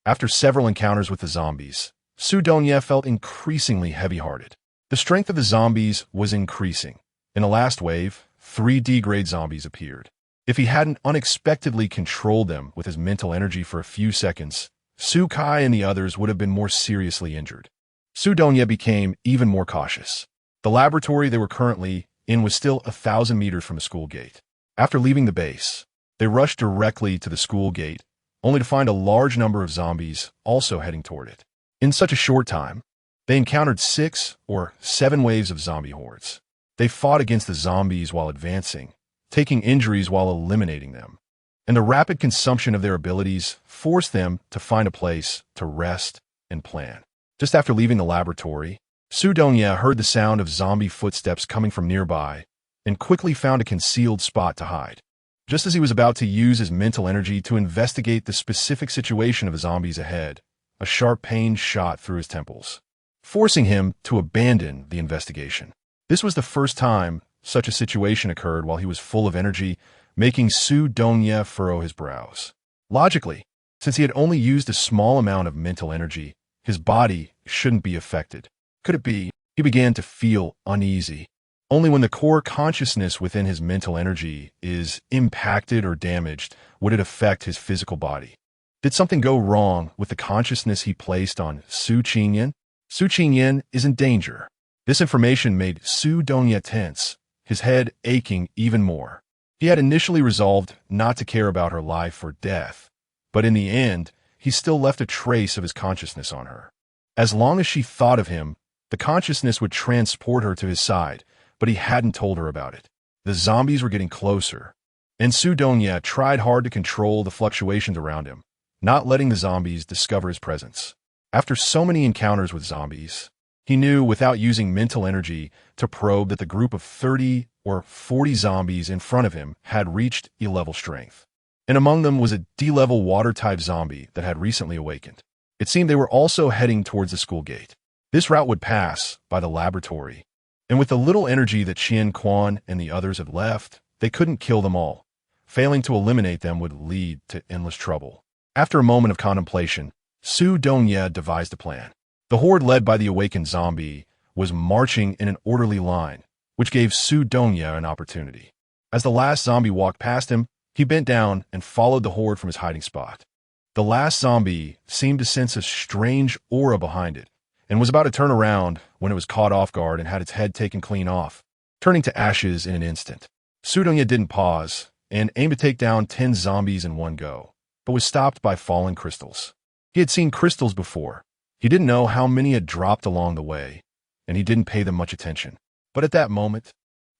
After several encounters with the zombies, Su Dongya felt increasingly heavy-hearted. The strength of the zombies was increasing. In the last wave, 3 D-grade zombies appeared. If he hadn't unexpectedly controlled them with his mental energy for a few seconds, Su Kai and the others would have been more seriously injured. Su Dongya became even more cautious. The laboratory they were currently in was still 1,000 meters from the school gate. After leaving the base, they rushed directly to the school gate, only to find a large number of zombies also heading toward it. In such a short time, they encountered 6 or 7 waves of zombie hordes. They fought against the zombies while advancing, taking injuries while eliminating them, and the rapid consumption of their abilities forced them to find a place to rest and plan. Just after leaving the laboratory, Su Dongya heard the sound of zombie footsteps coming from nearby and quickly found a concealed spot to hide. Just as he was about to use his mental energy to investigate the specific situation of the zombies ahead, a sharp pain shot through his temples, forcing him to abandon the investigation. This was the first time such a situation occurred while he was full of energy, making Su Dongya furrow his brows. Logically, since he had only used a small amount of mental energy, his body shouldn't be affected. Could it be? He began to feel uneasy. Only when the core consciousness within his mental energy is impacted or damaged would it affect his physical body. Did something go wrong with the consciousness he placed on Su Qingyan? Su Qingyan is in danger. This information made Su Dongya tense, his head aching even more. He had initially resolved not to care about her life or death, but in the end, he still left a trace of his consciousness on her. As long as she thought of him, the consciousness would transport her to his side, but he hadn't told her about it. The zombies were getting closer, and Su Dongya tried hard to control the fluctuations around him, not letting the zombies discover his presence. After so many encounters with zombies, he knew without using mental energy to probe that the group of 30 or 40 zombies in front of him had reached E-level strength. And among them was a D-level water-type zombie that had recently awakened. It seemed they were also heading towards the school gate. This route would pass by the laboratory, and with the little energy that Qian Quan and the others had left, they couldn't kill them all. Failing to eliminate them would lead to endless trouble. After a moment of contemplation, Su Dongya devised a plan. The horde led by the awakened zombie was marching in an orderly line, which gave Su Dongya an opportunity. As the last zombie walked past him, he bent down and followed the horde from his hiding spot. The last zombie seemed to sense a strange aura behind it, and was about to turn around when it was caught off guard and had its head taken clean off, turning to ashes in an instant. Su Dongya didn't pause and aimed to take down 10 zombies in one go, but was stopped by falling crystals. He had seen crystals before. He didn't know how many had dropped along the way, and he didn't pay them much attention. But at that moment,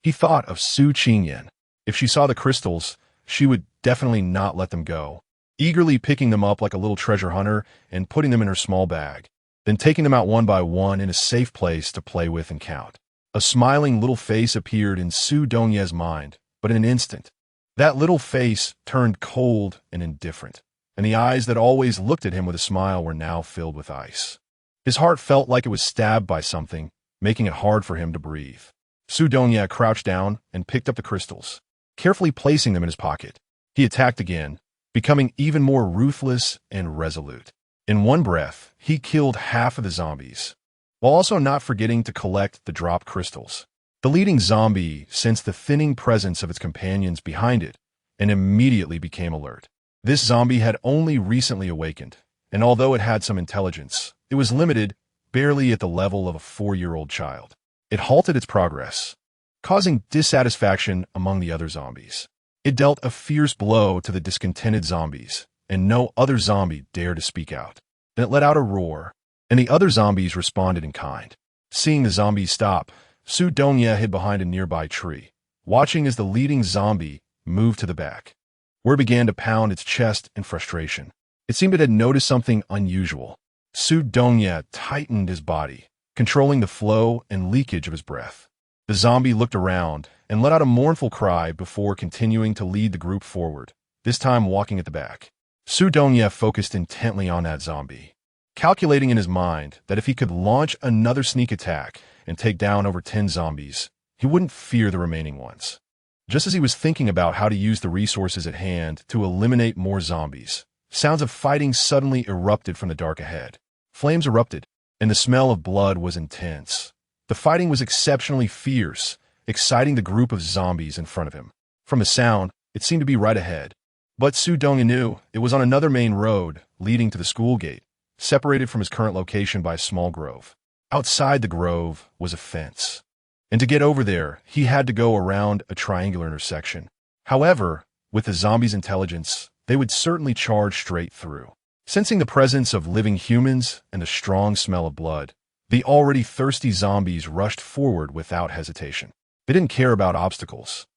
he thought of Su Qingyan. If she saw the crystals, she would definitely not let them go, eagerly picking them up like a little treasure hunter and putting them in her small bag, then taking them out one by one in a safe place to play with and count. A smiling little face appeared in Su Dongya's mind, but in an instant, that little face turned cold and indifferent, and the eyes that always looked at him with a smile were now filled with ice. His heart felt like it was stabbed by something, making it hard for him to breathe. Su Dongye crouched down and picked up the crystals, carefully placing them in his pocket. He attacked again, becoming even more ruthless and resolute. In one breath, he killed half of the zombies, while also not forgetting to collect the drop crystals. The leading zombie sensed the thinning presence of its companions behind it and immediately became alert. This zombie had only recently awakened, and although it had some intelligence, it was limited, barely at the level of a 4-year-old child. It halted its progress, causing dissatisfaction among the other zombies. It dealt a fierce blow to the discontented zombies, and no other zombie dared to speak out. Then it let out a roar, and the other zombies responded in kind. Seeing the zombies stop, Su Dongye hid behind a nearby tree, watching as the leading zombie moved to the back, where it began to pound its chest in frustration. It seemed it had noticed something unusual. Su Dongye tightened his body, controlling the flow and leakage of his breath. The zombie looked around and let out a mournful cry before continuing to lead the group forward, this time walking at the back. Su Dongye focused intently on that zombie, calculating in his mind that if he could launch another sneak attack and take down over 10 zombies, he wouldn't fear the remaining ones. Just as he was thinking about how to use the resources at hand to eliminate more zombies, sounds of fighting suddenly erupted from the dark ahead. Flames erupted, and the smell of blood was intense. The fighting was exceptionally fierce, exciting the group of zombies in front of him. From the sound, it seemed to be right ahead. But Su Dongye knew it was on another main road leading to the school gate, separated from his current location by a small grove. Outside the grove was a fence, and to get over there, he had to go around a triangular intersection. However, with the zombies' intelligence, they would certainly charge straight through. Sensing the presence of living humans and the strong smell of blood, the already thirsty zombies rushed forward without hesitation. They didn't care about obstacles.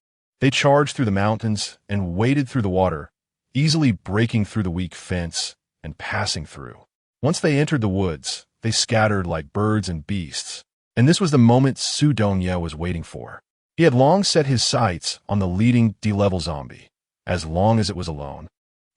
They charged through the mountains and waded through the water, easily breaking through the weak fence and passing through. Once they entered the woods, they scattered like birds and beasts, and this was the moment Su Dongye was waiting for. He had long set his sights on the leading D-level zombie. As long as it was alone,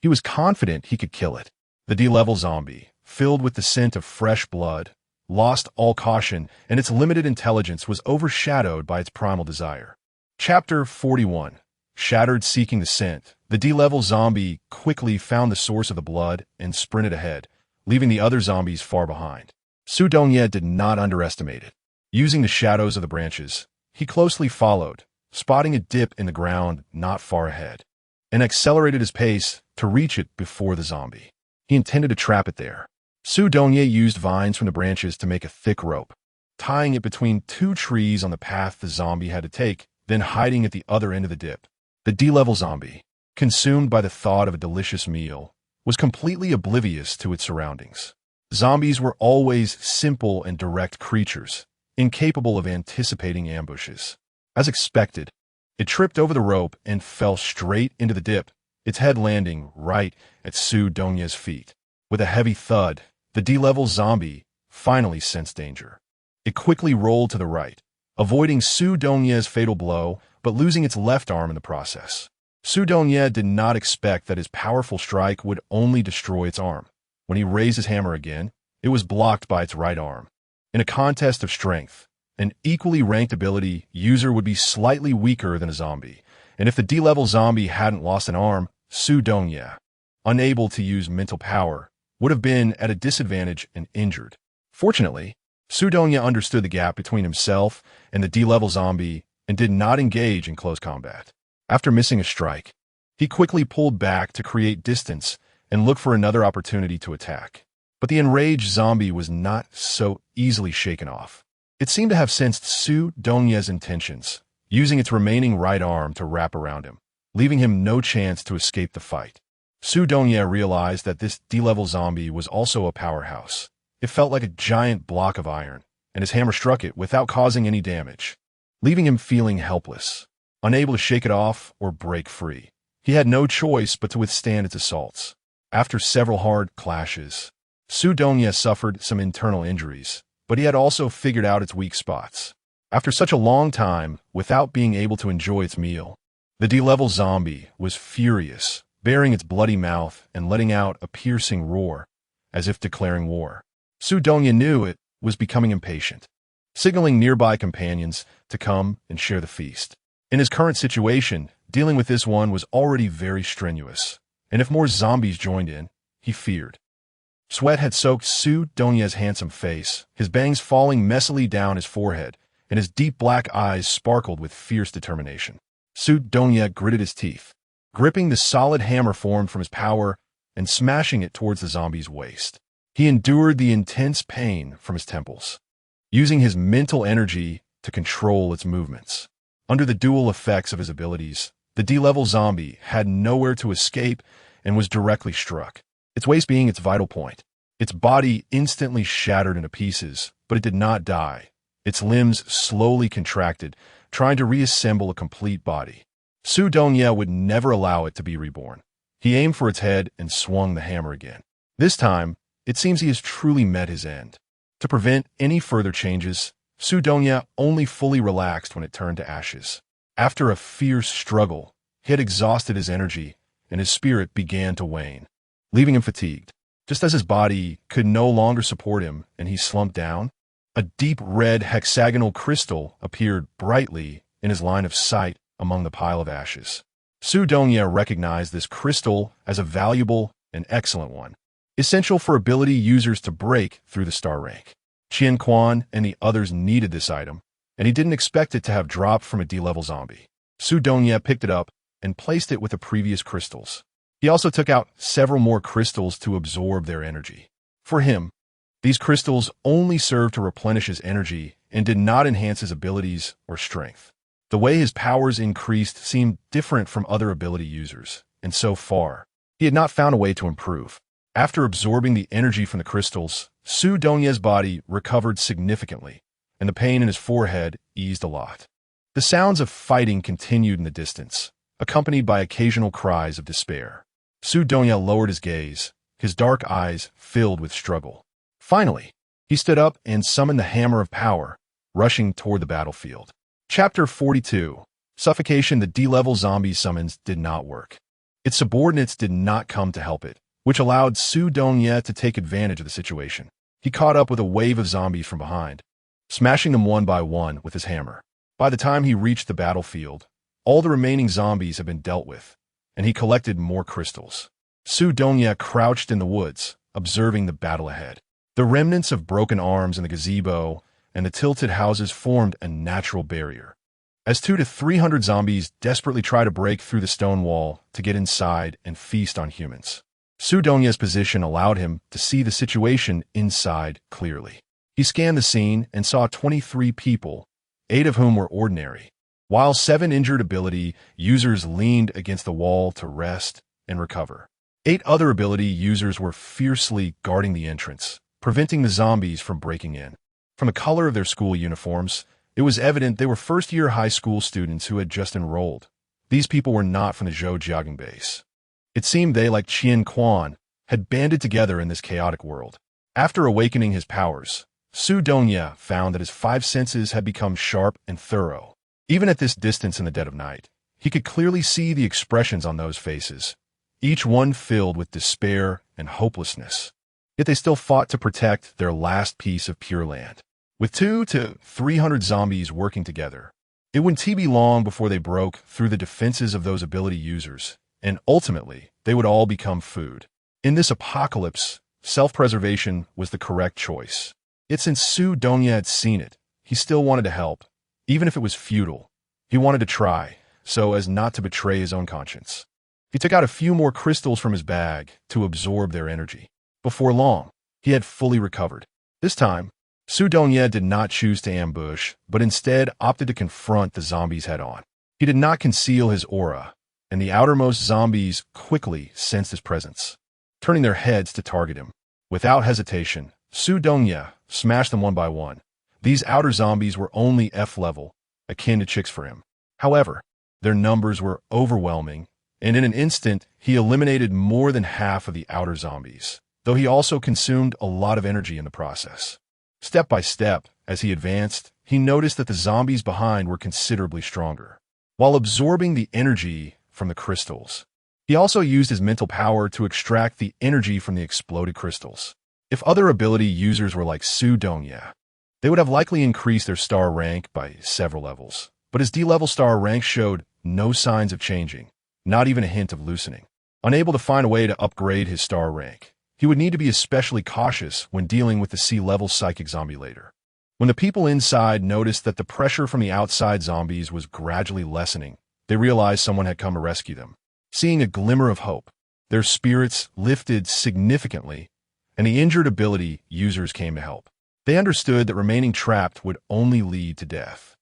he was confident he could kill it. The D-level zombie, filled with the scent of fresh blood, lost all caution, and its limited intelligence was overshadowed by its primal desire. Chapter 41. Shattered seeking the scent, the D-level zombie quickly found the source of the blood and sprinted ahead, leaving the other zombies far behind. Su Dongye did not underestimate it. Using the shadows of the branches, he closely followed, spotting a dip in the ground not far ahead, and accelerated his pace to reach it before the zombie. He intended to trap it there. Su Dongye used vines from the branches to make a thick rope, tying it between 2 trees on the path the zombie had to take, then hiding at the other end of the dip. The D-level zombie, consumed by the thought of a delicious meal, was completely oblivious to its surroundings. Zombies were always simple and direct creatures, incapable of anticipating ambushes. As expected, it tripped over the rope and fell straight into the dip, its head landing right at Su Dongye's feet. With a heavy thud, the D-level zombie finally sensed danger. It quickly rolled to the right, avoiding Su Dongye's fatal blow, but losing its left arm in the process. Su Dongye did not expect that his powerful strike would only destroy its arm. When he raised his hammer again, it was blocked by its right arm. In a contest of strength, an equally ranked ability user would be slightly weaker than a zombie, and if the D-level zombie hadn't lost an arm, Su Dongye, unable to use mental power, would have been at a disadvantage and injured. Fortunately, Su Dongye understood the gap between himself and the D-level zombie and did not engage in close combat. After missing a strike, he quickly pulled back to create distance and look for another opportunity to attack. But the enraged zombie was not so easily shaken off. It seemed to have sensed Su Dongye's intentions, using its remaining right arm to wrap around him, leaving him no chance to escape the fight. Su Dongye realized that this D-level zombie was also a powerhouse. It felt like a giant block of iron, and his hammer struck it without causing any damage, leaving him feeling helpless, unable to shake it off or break free. He had no choice but to withstand its assaults. After several hard clashes, Su Dongye suffered some internal injuries, but he had also figured out its weak spots. After such a long time without being able to enjoy its meal, the D-level zombie was furious, baring its bloody mouth and letting out a piercing roar, as if declaring war. Su Dongye knew it was becoming impatient, signaling nearby companions to come and share the feast. In his current situation, dealing with this one was already very strenuous, and if more zombies joined in, he feared. Sweat had soaked Su Dongye's handsome face, his bangs falling messily down his forehead, and his deep black eyes sparkled with fierce determination. Su Dongye gritted his teeth, gripping the solid hammer formed from his power and smashing it towards the zombie's waist. He endured the intense pain from his temples, using his mental energy to control its movements. Under the dual effects of his abilities, the D-level zombie had nowhere to escape and was directly struck, its waist being its vital point. Its body instantly shattered into pieces, but it did not die. Its limbs slowly contracted, trying to reassemble a complete body. Su Dongye would never allow it to be reborn. He aimed for its head and swung the hammer again. This time, it seems he has truly met his end. To prevent any further changes, Su Dongye only fully relaxed when it turned to ashes. After a fierce struggle, he had exhausted his energy, and his spirit began to wane, leaving him fatigued. Just as his body could no longer support him and he slumped down, a deep red hexagonal crystal appeared brightly in his line of sight among the pile of ashes. Su Dongye recognized this crystal as a valuable and excellent one, essential for ability users to break through the star rank. Qian Quan and the others needed this item, and he didn't expect it to have dropped from a D-level zombie. Su Dongye picked it up and placed it with the previous crystals. He also took out several more crystals to absorb their energy. For him, these crystals only served to replenish his energy and did not enhance his abilities or strength. The way his powers increased seemed different from other ability users, and so far, he had not found a way to improve. After absorbing the energy from the crystals, Su Dongye's body recovered significantly, and the pain in his forehead eased a lot. The sounds of fighting continued in the distance, accompanied by occasional cries of despair. Su Dongye lowered his gaze, his dark eyes filled with struggle. Finally, he stood up and summoned the Hammer of Power, rushing toward the battlefield. Chapter 42. Suffocation. The D-level zombie summons did not work. Its subordinates did not come to help it, which allowed Su Dongye to take advantage of the situation. He caught up with a wave of zombies from behind, smashing them one by one with his hammer. By the time he reached the battlefield, all the remaining zombies had been dealt with, and he collected more crystals. Su Dongye crouched in the woods, observing the battle ahead. The remnants of broken arms in the gazebo and the tilted houses formed a natural barrier, as 200 to 300 zombies desperately try to break through the stone wall to get inside and feast on humans. Su Dongye's position allowed him to see the situation inside clearly. He scanned the scene and saw 23 people, 8 of whom were ordinary, while 7 injured ability users leaned against the wall to rest and recover. 8 other ability users were fiercely guarding the entrance, preventing the zombies from breaking in. From the color of their school uniforms, it was evident they were first-year high school students who had just enrolled. These people were not from the Zhou jogging base. It seemed they, like Qian Quan, had banded together in this chaotic world. After awakening his powers, Su Dongye found that his 5 senses had become sharp and thorough. Even at this distance in the dead of night, he could clearly see the expressions on those faces, each one filled with despair and hopelessness. Yet they still fought to protect their last piece of pure land. With 200 to 300 zombies working together, it wouldn't be long before they broke through the defenses of those ability users, and ultimately, they would all become food. In this apocalypse, self-preservation was the correct choice. Yet since Su Dongye had seen it, he still wanted to help. Even if it was futile, he wanted to try, so as not to betray his own conscience. He took out a few more crystals from his bag to absorb their energy. Before long, he had fully recovered. This time, Su Dongye did not choose to ambush, but instead opted to confront the zombies head-on. He did not conceal his aura, and the outermost zombies quickly sensed his presence, turning their heads to target him. Without hesitation, Su Dongye smashed them one by one. These outer zombies were only F-level, akin to chicks for him. However, their numbers were overwhelming, and in an instant, he eliminated more than half of the outer zombies, though he also consumed a lot of energy in the process. Step by step, as he advanced, he noticed that the zombies behind were considerably stronger. While absorbing the energy from the crystals, He also used his mental power to extract the energy from the exploded crystals. If other ability users were like Su Dongye, they would have likely increased their star rank by several levels. But his D-level star rank showed no signs of changing, not even a hint of loosening. Unable to find a way to upgrade his star rank, he would need to be especially cautious when dealing with the C-level psychic zombie later. When the people inside noticed that the pressure from the outside zombies was gradually lessening, they realized someone had come to rescue them. Seeing a glimmer of hope, their spirits lifted significantly, and the injured ability users came to help. They understood that remaining trapped would only lead to death.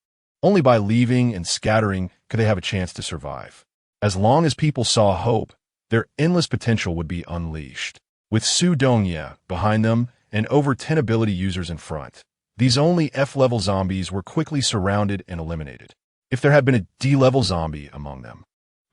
Only by leaving and scattering could they have a chance to survive. As long as people saw hope, their endless potential would be unleashed. With Su Dongye behind them and over 10 ability users in front, these only F-level zombies were quickly surrounded and eliminated. If there had been a D-level zombie among them,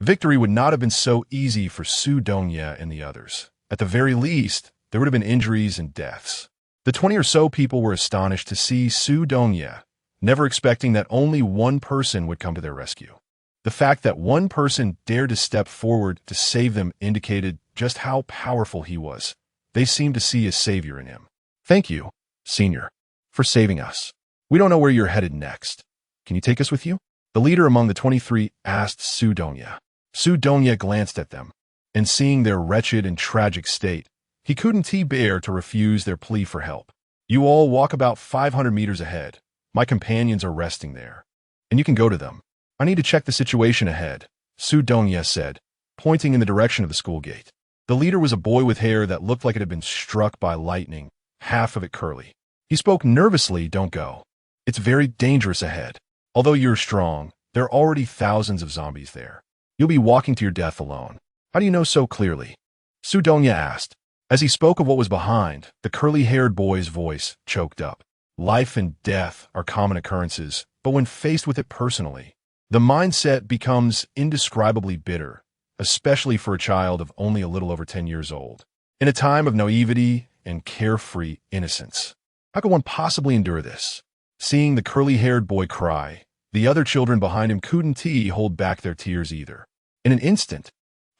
victory would not have been so easy for Su Dongye and the others. At the very least, there would have been injuries and deaths. The 20 or so people were astonished to see Su Dongye, never expecting that only one person would come to their rescue. The fact that one person dared to step forward to save them indicated just how powerful he was. They seemed to see a savior in him. "Thank you, Senior, for saving us. We don't know where you're headed next. Can you take us with you?" The leader among the 23 asked Su Dongye. Su Dongye glanced at them, and seeing their wretched and tragic state, he couldn't bear to refuse their plea for help. "You all walk about 500 meters ahead. My companions are resting there, and you can go to them. I need to check the situation ahead," Su Dongye said, pointing in the direction of the school gate. The leader was a boy with hair that looked like it had been struck by lightning, half of it curly. He spoke nervously. "Don't go. It's very dangerous ahead. Although you're strong, there are already thousands of zombies there. You'll be walking to your death alone." "How do you know so clearly?" Su Dongye asked. As he spoke of what was behind, the curly-haired boy's voice choked up. Life and death are common occurrences, but when faced with it personally, the mindset becomes indescribably bitter, especially for a child of only a little over 10 years old. In a time of naivety and carefree innocence, how could one possibly endure this? Seeing the curly-haired boy cry, the other children behind him couldn't hold back their tears either. In an instant,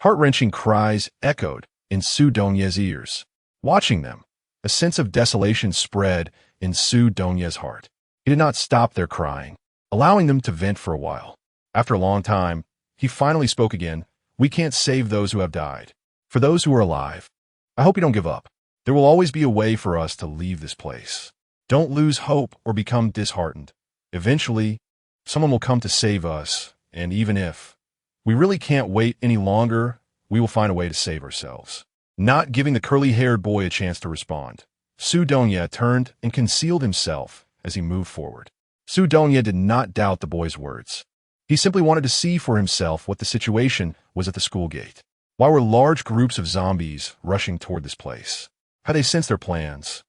heart-wrenching cries echoed in Su Dongye's ears. Watching them, a sense of desolation spread in Su Dongye's heart. He did not stop their crying, allowing them to vent for a while. After a long time, he finally spoke again. "We can't save those who have died. For those who are alive, I hope you don't give up. There will always be a way for us to leave this place. Don't lose hope or become disheartened. Eventually, someone will come to save us, and even if we really can't wait any longer, we will find a way to save ourselves." Not giving the curly-haired boy a chance to respond, Su Dongye turned and concealed himself as he moved forward. Su Dongye did not doubt the boy's words. He simply wanted to see for himself what the situation was at the school gate. Why were large groups of zombies rushing toward this place? Had they sensed their plans?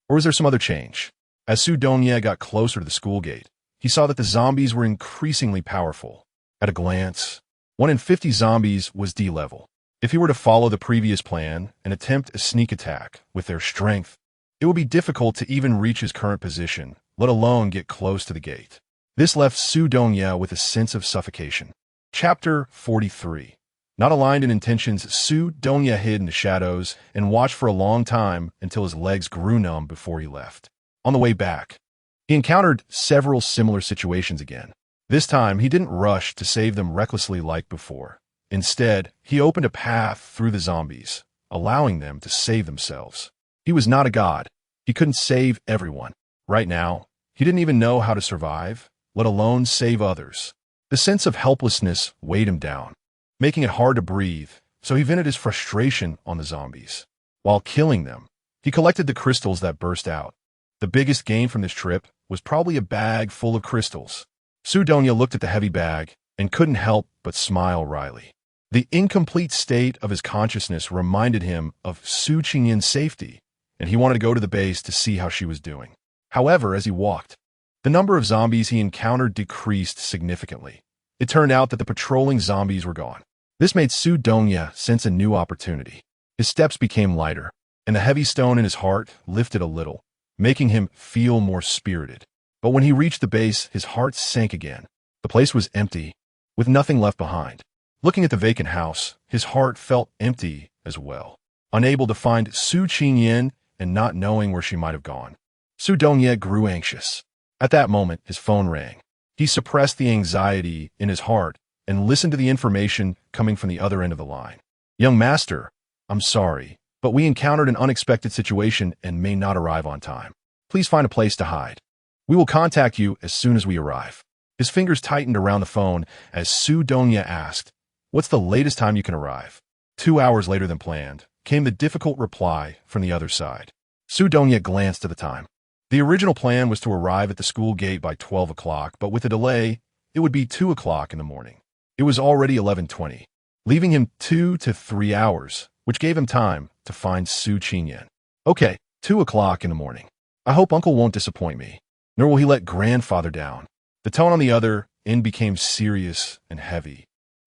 Or was there some other change? As Su Dongye got closer to the school gate, he saw that the zombies were increasingly powerful. At a glance, 1 in 50 zombies was D-level. If he were to follow the previous plan and attempt a sneak attack with their strength, it would be difficult to even reach his current position, let alone get close to the gate. This left Su Dongye with a sense of suffocation. Chapter 43. Not aligned in intentions, Su Dongye hid in the shadows and watched for a long time until his legs grew numb before he left. On the way back, he encountered several similar situations again. This time, he didn't rush to save them recklessly like before. Instead, he opened a path through the zombies, allowing them to save themselves. He was not a god. He couldn't save everyone. Right now, he didn't even know how to survive, let alone save others. The sense of helplessness weighed him down, making it hard to breathe, so he vented his frustration on the zombies. While killing them, he collected the crystals that burst out. The biggest gain from this trip was probably a bag full of crystals. Su Dongye looked at the heavy bag and couldn't help but smile wryly. The incomplete state of his consciousness reminded him of Su Qingyan's safety, and he wanted to go to the base to see how she was doing. However, as he walked, the number of zombies he encountered decreased significantly. It turned out that the patrolling zombies were gone. This made Su Dongye sense a new opportunity. His steps became lighter, and the heavy stone in his heart lifted a little, making him feel more spirited. But when he reached the base, his heart sank again. The place was empty, with nothing left behind. Looking at the vacant house, his heart felt empty as well. Unable to find Su Qingyan and not knowing where she might have gone, Su Dongye grew anxious. At that moment, his phone rang. He suppressed the anxiety in his heart and listened to the information coming from the other end of the line. "Young master, I'm sorry, but we encountered an unexpected situation and may not arrive on time. Please find a place to hide. We will contact you as soon as we arrive." His fingers tightened around the phone as Su Dongye asked, "What's the latest time you can arrive?" 2 hours later than planned came the difficult reply from the other side. Su Dongye glanced at the time. The original plan was to arrive at the school gate by 12 o'clock, but with a delay, it would be 2 o'clock in the morning. It was already 11:20, leaving him 2 to 3 hours, which gave him time to find Su Qingyan. "Okay, 2 o'clock in the morning. I hope Uncle won't disappoint me, nor will he let Grandfather down." The tone on the other end became serious and heavy,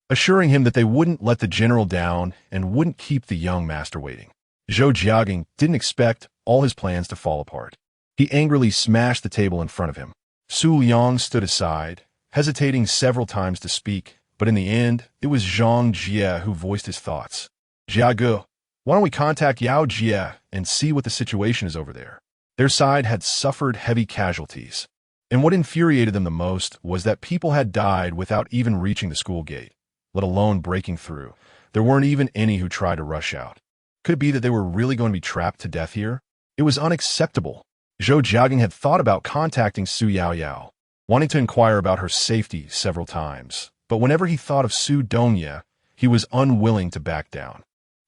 assuring him that they wouldn't let the general down and wouldn't keep the young master waiting. Zhou Jiagang didn't expect all his plans to fall apart. He angrily smashed the table in front of him. Su Liang stood aside, hesitating several times to speak, but in the end, it was Zhang Jie who voiced his thoughts. "Jiagu, why don't we contact Yao Jie and see what the situation is over there?" Their side had suffered heavy casualties, and what infuriated them the most was that people had died without even reaching the school gate, let alone breaking through. There weren't even any who tried to rush out. Could it be that they were really going to be trapped to death here? It was unacceptable. Zhou Jiagang had thought about contacting Su Yaoyao, wanting to inquire about her safety several times, but whenever he thought of Su Dongye, he was unwilling to back down.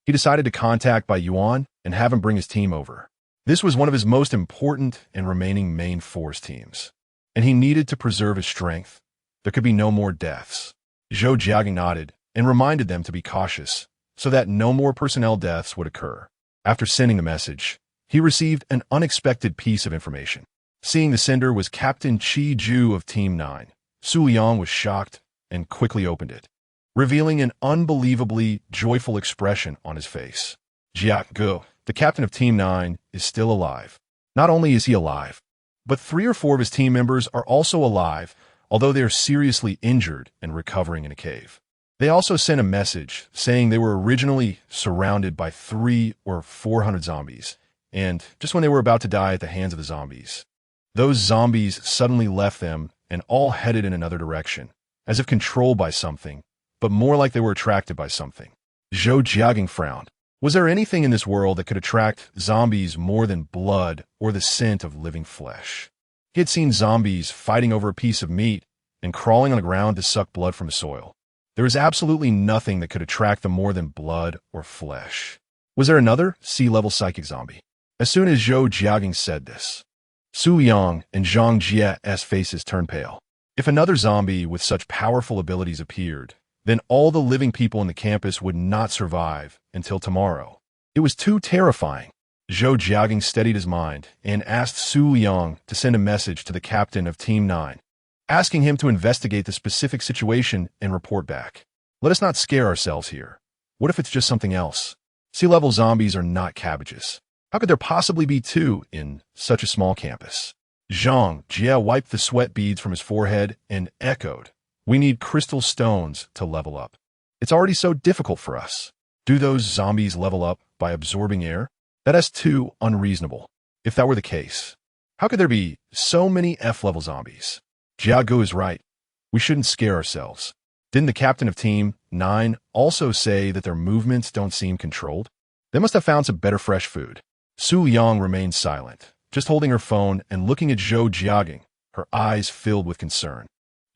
He decided to contact Bai Yuan and have him bring his team over. This was one of his most important and remaining main force teams, and he needed to preserve his strength. There could be no more deaths. Zhou Jiagang nodded and reminded them to be cautious so that no more personnel deaths would occur. After sending the message, he received an unexpected piece of information. Seeing the sender was Captain Qi Ju of Team 9, Su Liang was shocked and quickly opened it, revealing an unbelievably joyful expression on his face. "Jiagu, the captain of Team 9, is still alive. Not only is he alive, but 3 or 4 of his team members are also alive, although they are seriously injured and recovering in a cave." They also sent a message saying they were originally surrounded by 300 or 400 zombies, and just when they were about to die at the hands of the zombies, those zombies suddenly left them and all headed in another direction, as if controlled by something, but more like they were attracted by something. Zhou Jiagang frowned. Was there anything in this world that could attract zombies more than blood or the scent of living flesh? He had seen zombies fighting over a piece of meat and crawling on the ground to suck blood from the soil. There was absolutely nothing that could attract them more than blood or flesh. Was there another sea-level psychic zombie? As soon as Zhou Jiagang said this, Su Yang and Zhang Jie's faces turned pale. If another zombie with such powerful abilities appeared, then all the living people in the campus would not survive until tomorrow. It was too terrifying. Zhou Jiagang steadied his mind and asked Su Yang to send a message to the captain of Team 9, asking him to investigate the specific situation and report back. "Let us not scare ourselves here. What if it's just something else? Sea-level zombies are not cabbages. How could there possibly be 2 in such a small campus?" Zhang Jie wiped the sweat beads from his forehead and echoed, "We need crystal stones to level up. It's already so difficult for us. Do those zombies level up by absorbing air? That is too unreasonable. If that were the case, how could there be so many F-level zombies?" Jiagu is right. We shouldn't scare ourselves. Didn't the captain of Team 9 also say that their movements don't seem controlled? They must have found some better fresh food. Su Yang remained silent, just holding her phone and looking at Zhou Jiagang, her eyes filled with concern.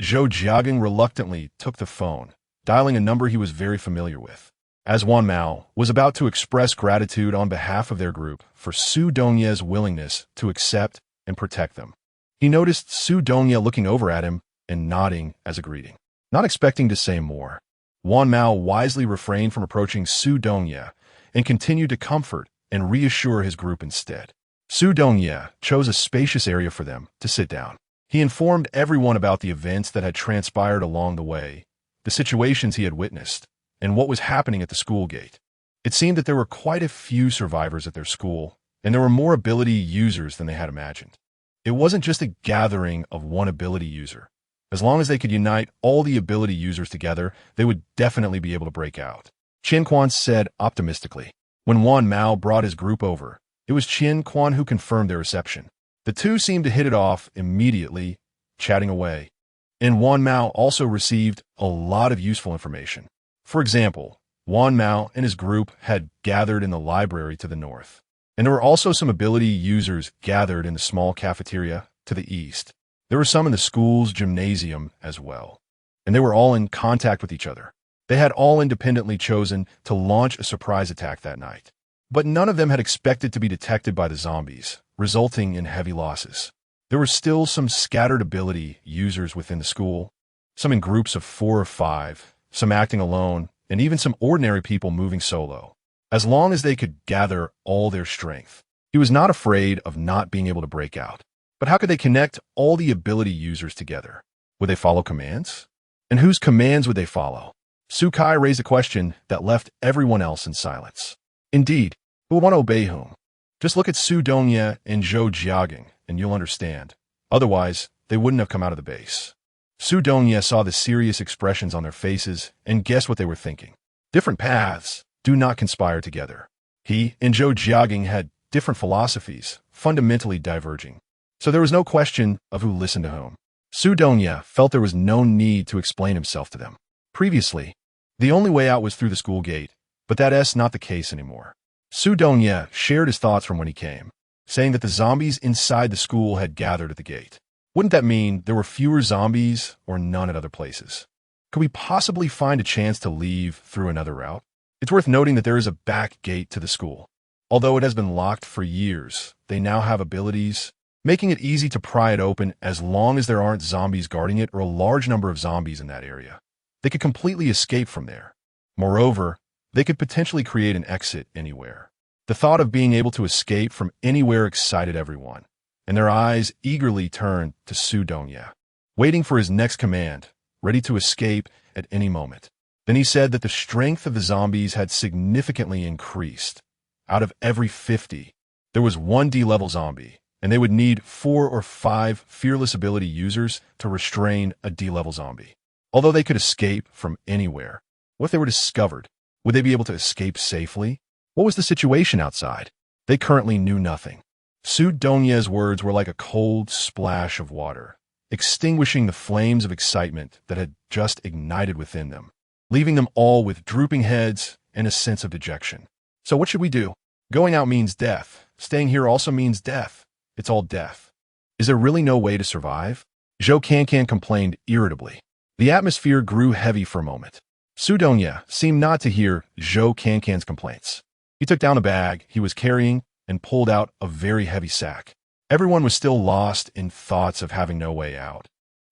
Zhou Jiagang reluctantly took the phone, dialing a number he was very familiar with. As Wan Mao was about to express gratitude on behalf of their group for Su Dongye's willingness to accept and protect them, he noticed Su Dongye looking over at him and nodding as a greeting. Not expecting to say more, Wan Mao wisely refrained from approaching Su Dongye and continued to comfort and reassure his group instead. Su Dongye chose a spacious area for them to sit down. He informed everyone about the events that had transpired along the way, the situations he had witnessed, and what was happening at the school gate. It seemed that there were quite a few survivors at their school, and there were more ability users than they had imagined. It wasn't just a gathering of one ability user. As long as they could unite all the ability users together, they would definitely be able to break out. Qian Quan said optimistically. When Wan Mao brought his group over, it was Qian Quan who confirmed their reception. The two seemed to hit it off immediately, chatting away. And Wan Mao also received a lot of useful information. For example, Wan Mao and his group had gathered in the library to the north. And there were also some ability users gathered in the small cafeteria to the east. There were some in the school's gymnasium as well. And they were all in contact with each other. They had all independently chosen to launch a surprise attack that night. But none of them had expected to be detected by the zombies, resulting in heavy losses. There were still some scattered ability users within the school, some in groups of 4 or 5, some acting alone, and even some ordinary people moving solo. As long as they could gather all their strength, he was not afraid of not being able to break out. But how could they connect all the ability users together? Would they follow commands? And whose commands would they follow? Su Kai raised a question that left everyone else in silence. Indeed, who would want to obey whom? Just look at Su Dongye and Zhou Jiaging, and you'll understand. Otherwise, they wouldn't have come out of the base. Su Dongye saw the serious expressions on their faces and guessed what they were thinking. Different paths do not conspire together. He and Zhou Jiaging had different philosophies, fundamentally diverging. So there was no question of who listened to whom. Su Dongye felt there was no need to explain himself to them. Previously, the only way out was through the school gate, but that's not the case anymore. Su Dongye shared his thoughts from when he came, saying that the zombies inside the school had gathered at the gate. Wouldn't that mean there were fewer zombies or none at other places? Could we possibly find a chance to leave through another route? It's worth noting that there is a back gate to the school. Although it has been locked for years, they now have abilities, making it easy to pry it open as long as there aren't zombies guarding it or a large number of zombies in that area. They could completely escape from there. Moreover, they could potentially create an exit anywhere. The thought of being able to escape from anywhere excited everyone, and their eyes eagerly turned to Su Dongye, waiting for his next command, ready to escape at any moment. Then he said that the strength of the zombies had significantly increased. Out of every 50, there was 1 D-level zombie, and they would need 4 or 5 fearless ability users to restrain a D-level zombie. Although they could escape from anywhere, what if they were discovered? Would they be able to escape safely? What was the situation outside? They currently knew nothing. Su Dongye's words were like a cold splash of water, extinguishing the flames of excitement that had just ignited within them, leaving them all with drooping heads and a sense of dejection. So what should we do? Going out means death. Staying here also means death. It's all death. Is there really no way to survive? Zhou Cancan complained irritably. The atmosphere grew heavy for a moment. Su Dongye seemed not to hear Zhou Cancan's complaints. He took down a bag he was carrying and pulled out a very heavy sack. Everyone was still lost in thoughts of having no way out,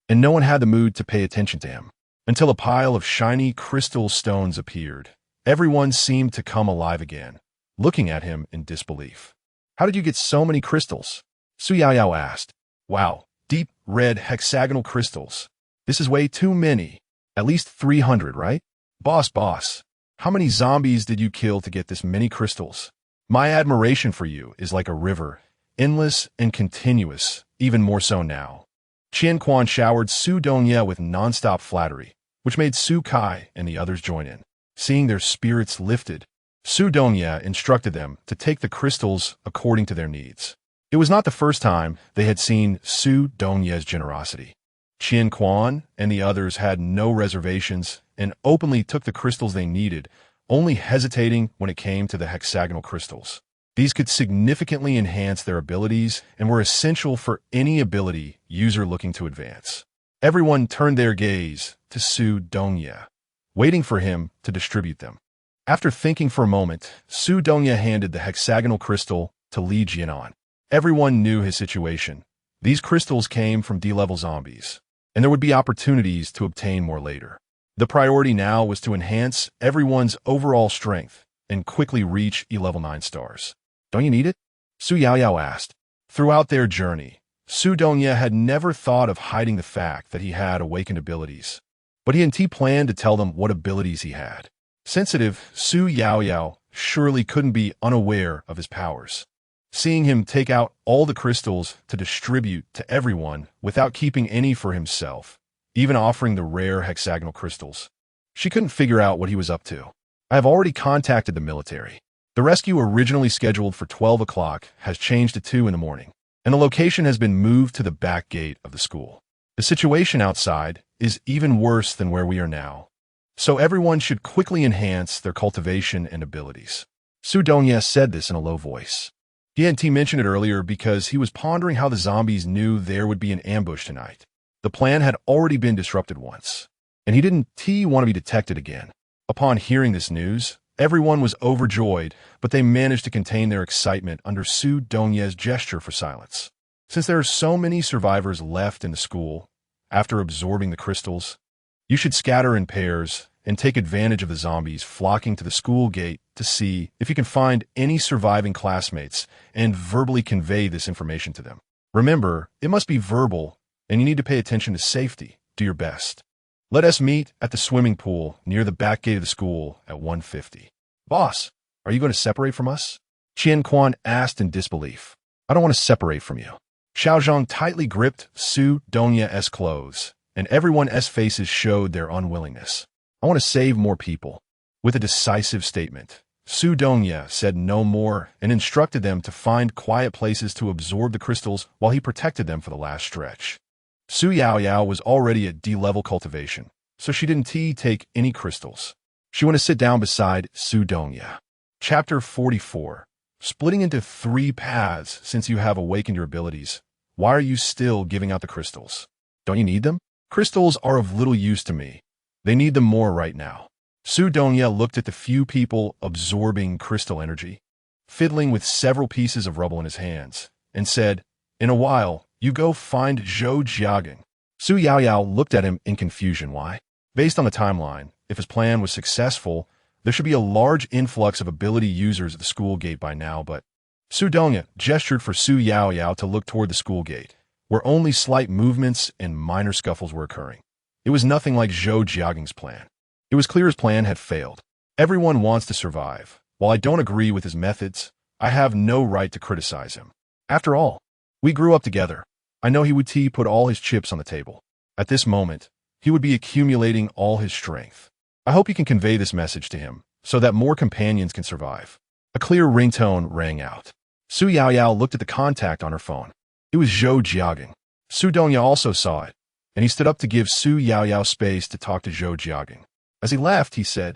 and no one had the mood to pay attention to him, until a pile of shiny crystal stones appeared. Everyone seemed to come alive again, looking at him in disbelief. How did you get so many crystals? Su Yaoyao asked. Wow, deep red hexagonal crystals. This is way too many. At least 300, right? Boss, how many zombies did you kill to get this many crystals? My admiration for you is like a river, endless and continuous, even more so now. Qian Quan showered Su Dongye with nonstop flattery, which made Su Kai and the others join in. Seeing their spirits lifted, Su Dongye instructed them to take the crystals according to their needs. It was not the first time they had seen Su Dongye's generosity. Qian Quan and the others had no reservations and openly took the crystals they needed, only hesitating when it came to the hexagonal crystals. These could significantly enhance their abilities and were essential for any ability user looking to advance. Everyone turned their gaze to Su Dongye, waiting for him to distribute them. After thinking for a moment, Su Dongye handed the hexagonal crystal to Li Jianan. Everyone knew his situation. These crystals came from D-level zombies, and there would be opportunities to obtain more later. The priority now was to enhance everyone's overall strength and quickly reach E-level 9 stars. Don't you need it? Su Yaoyao asked. Throughout their journey, Su Dongye had never thought of hiding the fact that he had awakened abilities, but he planned to tell them what abilities he had. Sensitive, Su Yaoyao surely couldn't be unaware of his powers. Seeing him take out all the crystals to distribute to everyone without keeping any for himself, even offering the rare hexagonal crystals. She couldn't figure out what he was up to. I have already contacted the military. The rescue originally scheduled for 12 o'clock has changed to 2 in the morning, and the location has been moved to the back gate of the school. The situation outside is even worse than where we are now, so everyone should quickly enhance their cultivation and abilities. Su Dongye said this in a low voice. He hadn't mentioned it earlier because he was pondering how the zombies knew there would be an ambush tonight. The plan had already been disrupted once, and he didn't want to be detected again. Upon hearing this news, everyone was overjoyed, but they managed to contain their excitement under Su Dongye's gesture for silence. Since there are so many survivors left in the school, after absorbing the crystals, you should scatter in pairs and take advantage of the zombies flocking to the school gate to see if you can find any surviving classmates and verbally convey this information to them. Remember, it must be verbal, and you need to pay attention to safety. Do your best. Let us meet at the swimming pool near the back gate of the school at 1:50. Boss, are you going to separate from us? Qian Quan asked in disbelief. I don't want to separate from you. Xiao Zhang tightly gripped Su Dongye's clothes, and everyone's faces showed their unwillingness. I want to save more people. With a decisive statement, Su Dongye said no more and instructed them to find quiet places to absorb the crystals while he protected them for the last stretch. Su Yaoyao was already at D-level cultivation, so she didn't take any crystals. She went to sit down beside Su Dongye. Chapter 44. Splitting into 3 paths since you have awakened your abilities. Why are you still giving out the crystals? Don't you need them? Crystals are of little use to me. They need them more right now. Su Dongye looked at the few people absorbing crystal energy, fiddling with several pieces of rubble in his hands, and said, in a while, you go find Zhou Jiaging. Su Yaoyao looked at him in confusion. Why? Based on the timeline, if his plan was successful, there should be a large influx of ability users at the school gate by now, but Su Dongye gestured for Su Yaoyao to look toward the school gate, where only slight movements and minor scuffles were occurring. It was nothing like Zhou Jiaging's plan. It was clear his plan had failed. Everyone wants to survive. While I don't agree with his methods, I have no right to criticize him. After all, we grew up together. I know he would put all his chips on the table. At this moment, he would be accumulating all his strength. I hope you can convey this message to him, so that more companions can survive. A clear ringtone rang out. Su Yaoyao looked at the contact on her phone. It was Zhou Jiaging. Su Dongye also saw it, and he stood up to give Su Yaoyao space to talk to Zhou Jiaging. As he left, he said,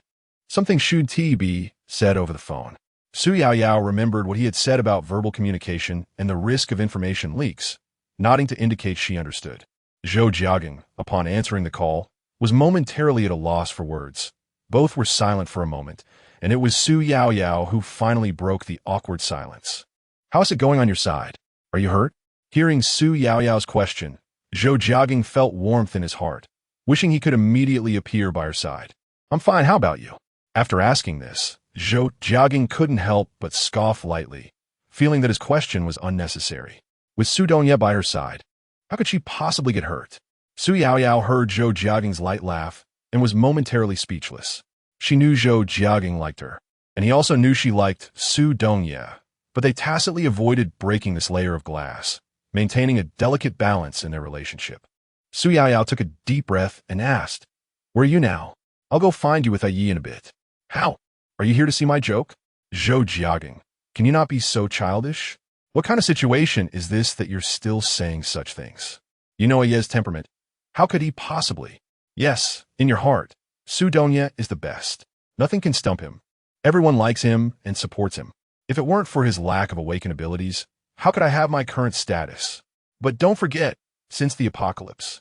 something should be said over the phone. Su Yaoyao remembered what he had said about verbal communication and the risk of information leaks, nodding to indicate she understood. Zhou Jiaging, upon answering the call, was momentarily at a loss for words. Both were silent for a moment, and it was Su Yaoyao who finally broke the awkward silence. How is it going on your side? Are you hurt? Hearing Su Yaoyao's question, Zhou Jiaging felt warmth in his heart, wishing he could immediately appear by her side. I'm fine, how about you? After asking this, Zhou Jiaging couldn't help but scoff lightly, feeling that his question was unnecessary. With Su Dongye by her side, how could she possibly get hurt? Su Yaoyao heard Zhou Jiaging's light laugh and was momentarily speechless. She knew Zhou Jiaging liked her, and he also knew she liked Su Dongye, but they tacitly avoided breaking this layer of glass, maintaining a delicate balance in their relationship. Su Yaoyao took a deep breath and asked, where are you now? I'll go find you with Yi in a bit. How? Are you here to see my joke? Zhou Jiaging, can you not be so childish? What kind of situation is this that you're still saying such things? You know Yi's temperament. How could he possibly? Yes, in your heart, Su Dongye is the best. Nothing can stump him. Everyone likes him and supports him. If it weren't for his lack of awakened abilities, how could I have my current status? But don't forget, since the apocalypse,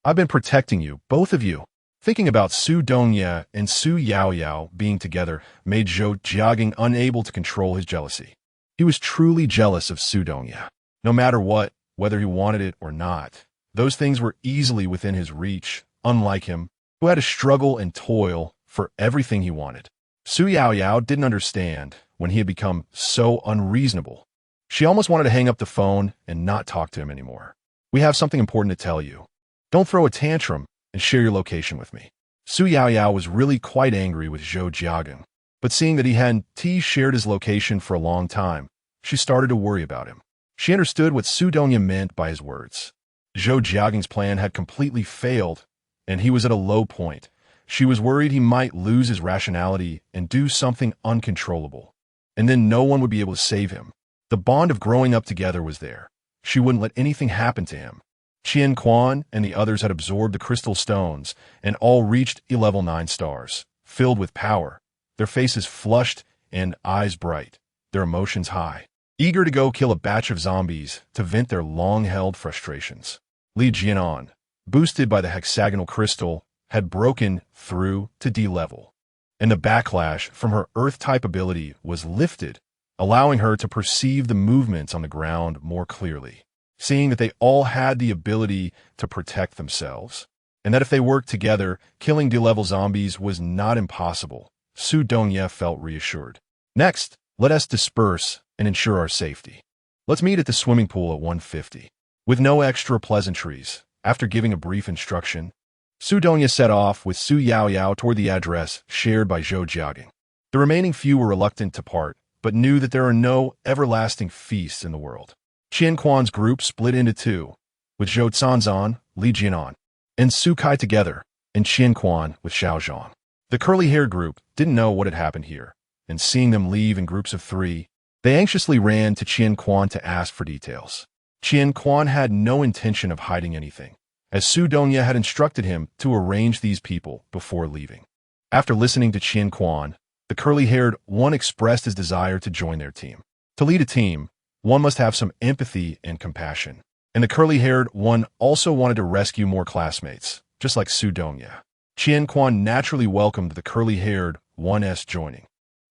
I've been protecting you, both of you. Thinking about Su Dongye and Su Yaoyao being together made Zhou Jiaging unable to control his jealousy. He was truly jealous of Su Dongye. No matter what, whether he wanted it or not, those things were easily within his reach, unlike him, who had to struggle and toil for everything he wanted. Su Yaoyao didn't understand when he had become so unreasonable. She almost wanted to hang up the phone and not talk to him anymore. We have something important to tell you. Don't throw a tantrum and share your location with me. Su Yaoyao was really quite angry with Zhou Jiaging, but seeing that he hadn't shared his location for a long time, she started to worry about him. She understood what Su Dongye meant by his words. Zhou Jiaging's plan had completely failed, and he was at a low point. She was worried he might lose his rationality and do something uncontrollable, and then no one would be able to save him. The bond of growing up together was there. She wouldn't let anything happen to him. Qian Quan and the others had absorbed the crystal stones and all reached level 9 stars, filled with power, their faces flushed and eyes bright, their emotions high, eager to go kill a batch of zombies to vent their long-held frustrations. Li Jianan, boosted by the hexagonal crystal, had broken through to D level, and the backlash from her Earth-type ability was lifted, allowing her to perceive the movements on the ground more clearly, seeing that they all had the ability to protect themselves, and that if they worked together, killing D-level zombies was not impossible. Su Dongye felt reassured. Next, let us disperse and ensure our safety. Let's meet at the swimming pool at 150. With no extra pleasantries, after giving a brief instruction, Su Dongye set off with Su Yaoyao toward the address shared by Zhou Jiagang. The remaining few were reluctant to part, but knew that there are no everlasting feasts in the world. Qian Quan's group split into two, with Zhou Canzan, Li Jianan, and Su Kai together, and Qian Quan with Xiao Zhang. The curly-haired group didn't know what had happened here, and seeing them leave in groups of 3, they anxiously ran to Qian Quan to ask for details. Qian Quan had no intention of hiding anything, as Su Dongye had instructed him to arrange these people before leaving. After listening to Qian Quan, the curly-haired one expressed his desire to join their team. To lead a team, one must have some empathy and compassion, and the curly-haired one also wanted to rescue more classmates, just like Su Dongye. Qian Quan naturally welcomed the curly-haired one's joining.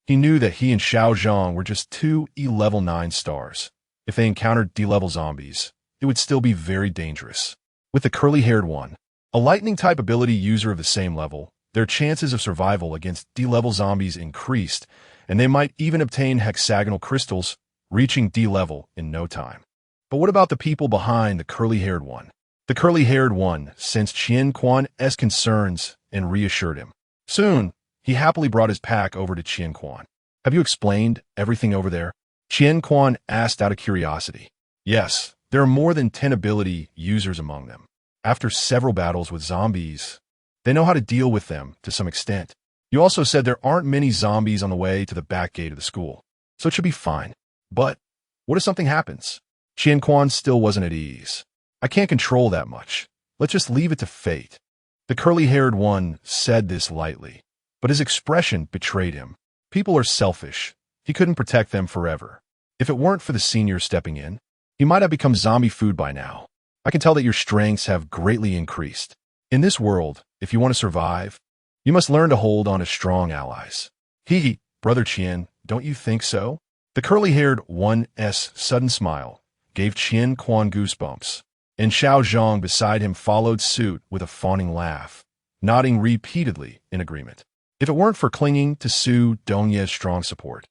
He knew that he and Xiao Zhang were just 2 level 9 stars. If they encountered D-level zombies, it would still be very dangerous. With the curly-haired one, a lightning-type ability user of the same level, their chances of survival against D-level zombies increased, and they might even obtain hexagonal crystals, reaching D-level in no time. But what about the people behind the curly-haired one? The curly-haired one sensed Qian Quan's concerns and reassured him. Soon, he happily brought his pack over to Qian Quan. Have you explained everything over there? Qian Quan asked out of curiosity. Yes, there are more than 10 ability users among them. After several battles with zombies, they know how to deal with them to some extent. You also said there aren't many zombies on the way to the back gate of the school, so it should be fine. But what if something happens? Qian Quan still wasn't at ease. I can't control that much. Let's just leave it to fate. The curly-haired one said this lightly, but his expression betrayed him. People are selfish. He couldn't protect them forever. If it weren't for the senior stepping in, he might have become zombie food by now. I can tell that your strengths have greatly increased. In this world, if you want to survive, you must learn to hold on to strong allies. Brother Qian, don't you think so? The curly-haired one's sudden smile gave Qian Quan goosebumps, and Xiao Zhang beside him followed suit with a fawning laugh, nodding repeatedly in agreement. If it weren't for clinging to Su Dongye's strong support,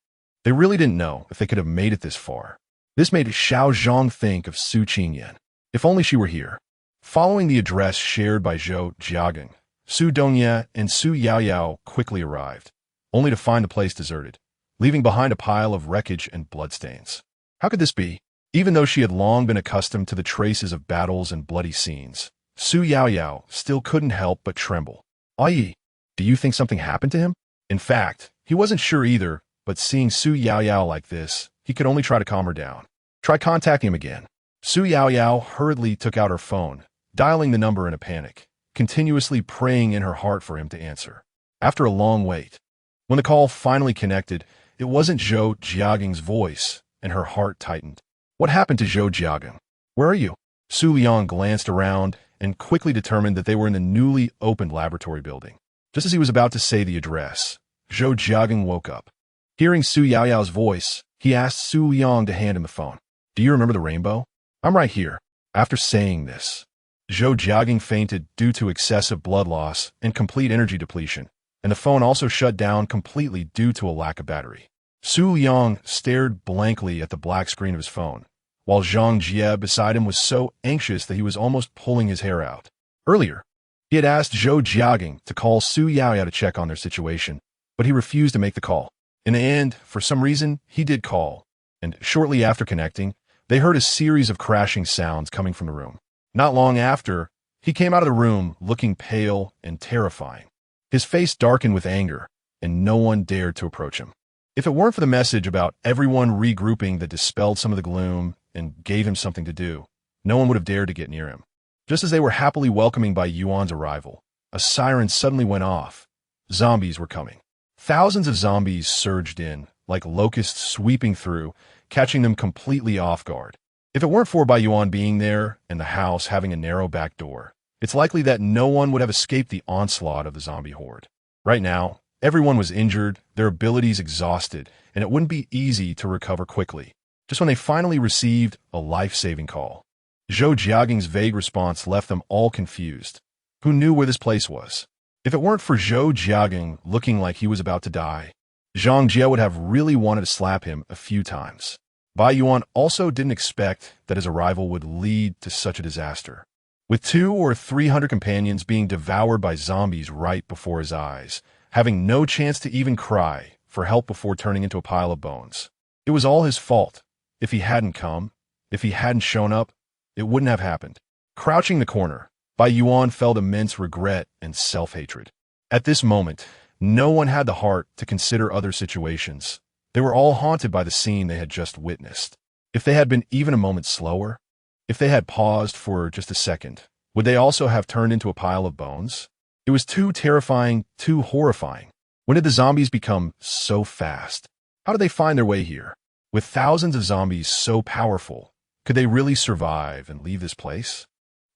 they really didn't know if they could have made it this far. This made Xiao Zhang think of Su Qingyan. If only she were here. Following the address shared by Zhou Jiagang, Su Dongye and Su Yaoyao quickly arrived, only to find the place deserted, leaving behind a pile of wreckage and bloodstains. How could this be? Even though she had long been accustomed to the traces of battles and bloody scenes, Su Yaoyao still couldn't help but tremble. Ai, do you think something happened to him? In fact, he wasn't sure either, but seeing Su Yaoyao like this, he could only try to calm her down. Try contacting him again. Su Yaoyao hurriedly took out her phone, dialing the number in a panic, continuously praying in her heart for him to answer. After a long wait, when the call finally connected, it wasn't Zhou Jiagang's voice, and her heart tightened. What happened to Zhou Jiagang? Where are you? Su Liang glanced around and quickly determined that they were in the newly opened laboratory building. Just as he was about to say the address, Zhou Jiagang woke up. Hearing Su Yaoyao's voice, he asked Su Liang to hand him the phone. Do you remember the rainbow? I'm right here. After saying this, Zhou Jiagang fainted due to excessive blood loss and complete energy depletion, and the phone also shut down completely due to a lack of battery. Su Liang stared blankly at the black screen of his phone, while Zhang Jie beside him was so anxious that he was almost pulling his hair out. Earlier, he had asked Zhou Jiagang to call Su Yaoyao to check on their situation, but he refused to make the call. In the end, for some reason, he did call, and shortly after connecting, they heard a series of crashing sounds coming from the room. Not long after, He came out of the room looking pale and terrifying. His face darkened with anger, and no one dared to approach him. If it weren't for the message about everyone regrouping that dispelled some of the gloom and gave him something to do, no one would have dared to get near him. Just as they were happily welcoming Bai Yuan's arrival, a siren suddenly went off. Zombies were coming. Thousands of zombies surged in, like locusts sweeping through, catching them completely off guard. If it weren't for Bai Yuan being there and the house having a narrow back door, it's likely that no one would have escaped the onslaught of the zombie horde. Right now, everyone was injured, their abilities exhausted, and it wouldn't be easy to recover quickly. Just when they finally received a life-saving call, Zhou Jiaging's vague response left them all confused. Who knew where this place was? If it weren't for Zhou Jiaging looking like he was about to die, Zhang Jie would have really wanted to slap him a few times. Bai Yuan also didn't expect that his arrival would lead to such a disaster. With 200 or 300 companions being devoured by zombies right before his eyes, having no chance to even cry for help before turning into a pile of bones. It was all his fault. If he hadn't come, if he hadn't shown up, it wouldn't have happened. Crouching in the corner, Bai Yuan felt immense regret and self-hatred. At this moment, no one had the heart to consider other situations. They were all haunted by the scene they had just witnessed. If they had been even a moment slower, if they had paused for just a second, would they also have turned into a pile of bones? It was too terrifying, too horrifying. When did the zombies become so fast? How did they find their way here? With thousands of zombies so powerful, could they really survive and leave this place?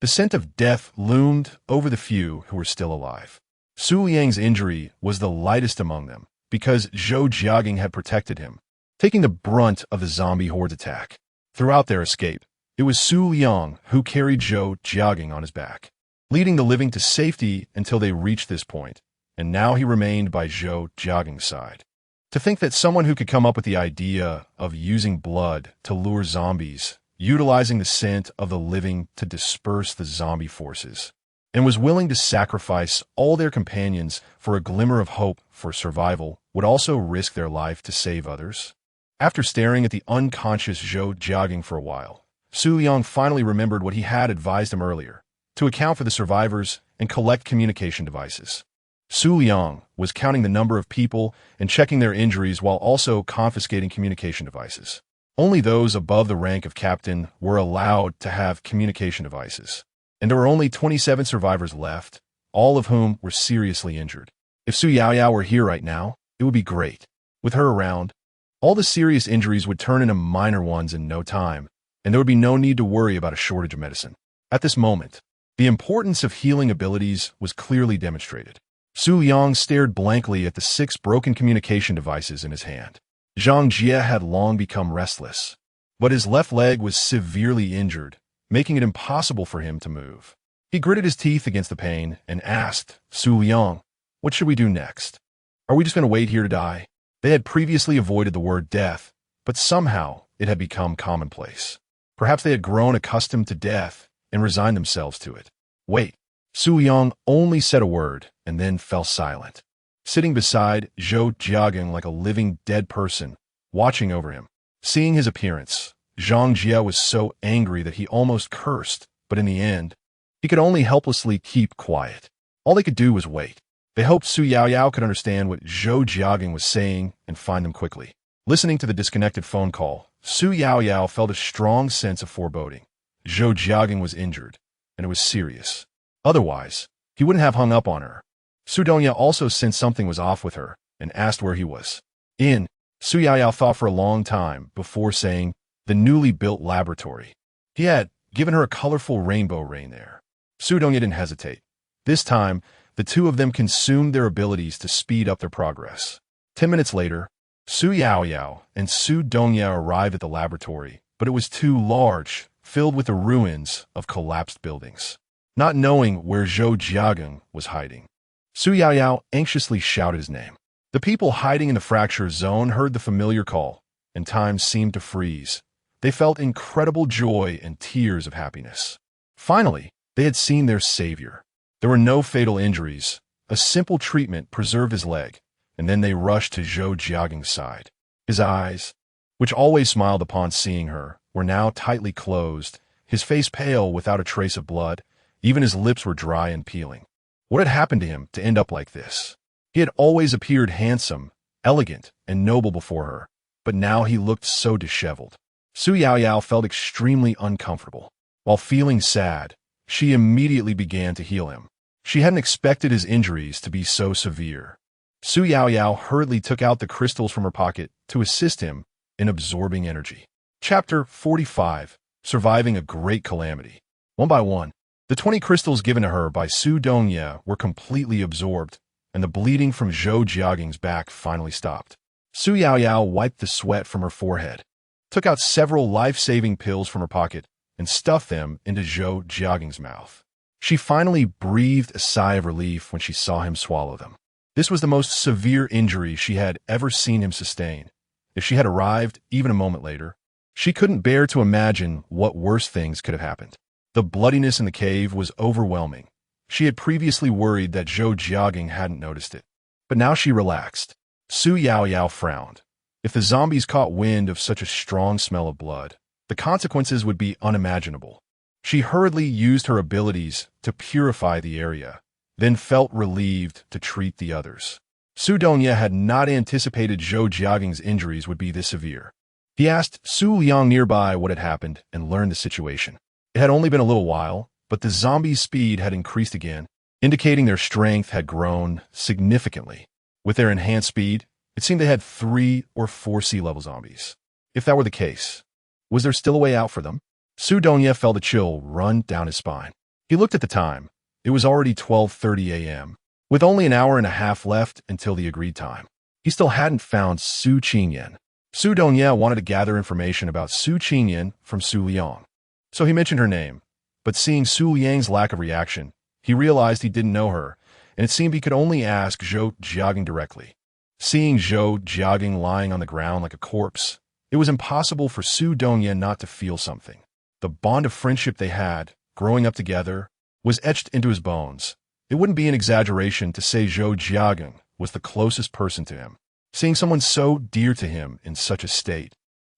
The scent of death loomed over the few who were still alive. Su Liang's injury was the lightest among them because Zhou Jiaging had protected him, taking the brunt of the zombie horde's attack. Throughout their escape, it was Su Liang who carried Zhou Jiaging on his back, leading the living to safety until they reached this point, and now he remained by Zhou Jiaging's side. To think that someone who could come up with the idea of using blood to lure zombies, utilizing the scent of the living to disperse the zombie forces, and was willing to sacrifice all their companions for a glimmer of hope for survival, would also risk their life to save others? After staring at the unconscious Zhou Jiaging for a while, Su Liang finally remembered what he had advised him earlier, to account for the survivors and collect communication devices. Su Liang was counting the number of people and checking their injuries while also confiscating communication devices. Only those above the rank of captain were allowed to have communication devices, and there were only 27 survivors left, all of whom were seriously injured. If Su Yaoyao were here right now, it would be great. With her around, all the serious injuries would turn into minor ones in no time, and there would be no need to worry about a shortage of medicine. At this moment, the importance of healing abilities was clearly demonstrated. Su Liang stared blankly at the 6 broken communication devices in his hand. Zhang Jie had long become restless, but his left leg was severely injured, making it impossible for him to move. He gritted his teeth against the pain and asked Su Liang, "What should we do next? Are we just going to wait here to die?" They had previously avoided the word death, but somehow it had become commonplace. Perhaps they had grown accustomed to death and resigned themselves to it. Wait. Su Liang only said a word and then fell silent, sitting beside Zhou Jiaging like a living dead person, watching over him. Seeing his appearance, Zhang Jie was so angry that he almost cursed, but in the end, he could only helplessly keep quiet. All they could do was wait. They hoped Su Yaoyao could understand what Zhou Jiaging was saying and find them quickly. Listening to the disconnected phone call, Su Yaoyao felt a strong sense of foreboding. Zhou Jiaging was injured, and it was serious. Otherwise, he wouldn't have hung up on her. Su Dongya also sensed something was off with her and asked where he was. Su Yaoyao thought for a long time before saying, the newly built laboratory. He had given her a colorful rainbow rain there. Su Dongya didn't hesitate. This time, the two of them consumed their abilities to speed up their progress. 10 minutes later, Su Yaoyao and Su Dongya arrived at the laboratory, but it was too large, filled with the ruins of collapsed buildings. Not knowing where Zhou Jiaging was hiding, Su Yaoyao anxiously shouted his name. The people hiding in the fracture zone heard the familiar call, and time seemed to freeze. They felt incredible joy and tears of happiness. Finally, they had seen their savior. There were no fatal injuries. A simple treatment preserved his leg, and then they rushed to Zhou Jiaging's side. His eyes, which always smiled upon seeing her, were now tightly closed, his face pale without a trace of blood, Even his lips were dry and peeling. What had happened to him to end up like this? He had always appeared handsome, elegant, and noble before her, but now he looked so disheveled. Su Yaoyao felt extremely uncomfortable. While feeling sad, she immediately began to heal him. She hadn't expected his injuries to be so severe. Su Yaoyao hurriedly took out the crystals from her pocket to assist him in absorbing energy. Chapter 45. Surviving a Great Calamity. One by one, the 20 crystals given to her by Su Dongye were completely absorbed, and the bleeding from Zhou Jiaging's back finally stopped. Su Yaoyao wiped the sweat from her forehead, took out several life-saving pills from her pocket, and stuffed them into Zhou Jiaging's mouth. She finally breathed a sigh of relief when she saw him swallow them. This was the most severe injury she had ever seen him sustain. If she had arrived even a moment later, she couldn't bear to imagine what worse things could have happened. The bloodiness in the cave was overwhelming. She had previously worried that Zhou Jiaging hadn't noticed it, but now she relaxed. Su Yaoyao frowned. If the zombies caught wind of such a strong smell of blood, the consequences would be unimaginable. She hurriedly used her abilities to purify the area, then felt relieved to treat the others. Su Dongye had not anticipated Zhou Jiaging's injuries would be this severe. He asked Su Liang nearby what had happened and learned the situation. It had only been a little while, but the zombies' speed had increased again, indicating their strength had grown significantly. With their enhanced speed, it seemed they had 3 or 4 sea-level zombies. If that were the case, was there still a way out for them? Su Dongye felt a chill run down his spine. He looked at the time. It was already 12:30 a.m., with only an hour and a half left until the agreed time. He still hadn't found Su Qingyan. Su Dongye wanted to gather information about Su Qingyan from Su Liang, so he mentioned her name. But seeing Su Liang's lack of reaction, he realized he didn't know her, and it seemed he could only ask Zhou Jiaging directly. Seeing Zhou Jiaging lying on the ground like a corpse, it was impossible for Su Dongye not to feel something. The bond of friendship they had, growing up together, was etched into his bones. It wouldn't be an exaggeration to say Zhou Jiaging was the closest person to him. Seeing someone so dear to him in such a state,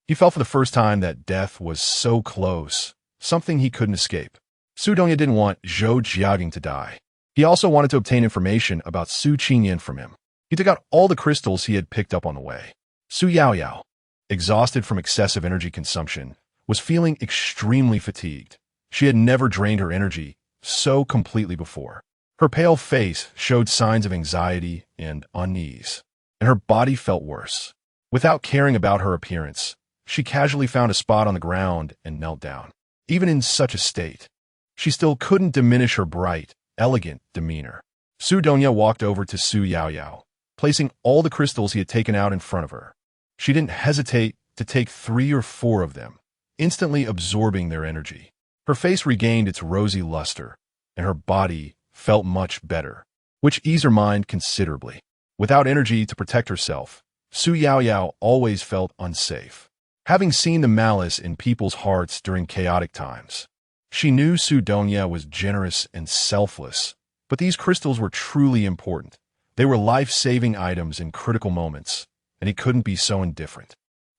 he felt for the first time that death was so close, something he couldn't escape. Su Dongye didn't want Zhou Jiaging to die. He also wanted to obtain information about Su Qingyan from him. He took out all the crystals he had picked up on the way. Su Yaoyao, exhausted from excessive energy consumption, was feeling extremely fatigued. She had never drained her energy so completely before. Her pale face showed signs of anxiety and unease, and her body felt worse. Without caring about her appearance, she casually found a spot on the ground and knelt down. Even in such a state, she still couldn't diminish her bright, elegant demeanor. Su Dongye walked over to Su Yaoyao, placing all the crystals he had taken out in front of her. She didn't hesitate to take 3 or 4 of them, instantly absorbing their energy. Her face regained its rosy luster, and her body felt much better, which eased her mind considerably. Without energy to protect herself, Su Yaoyao always felt unsafe. Having seen the malice in people's hearts during chaotic times, she knew Su Dongye was generous and selfless, but these crystals were truly important. They were life-saving items in critical moments, and he couldn't be so indifferent.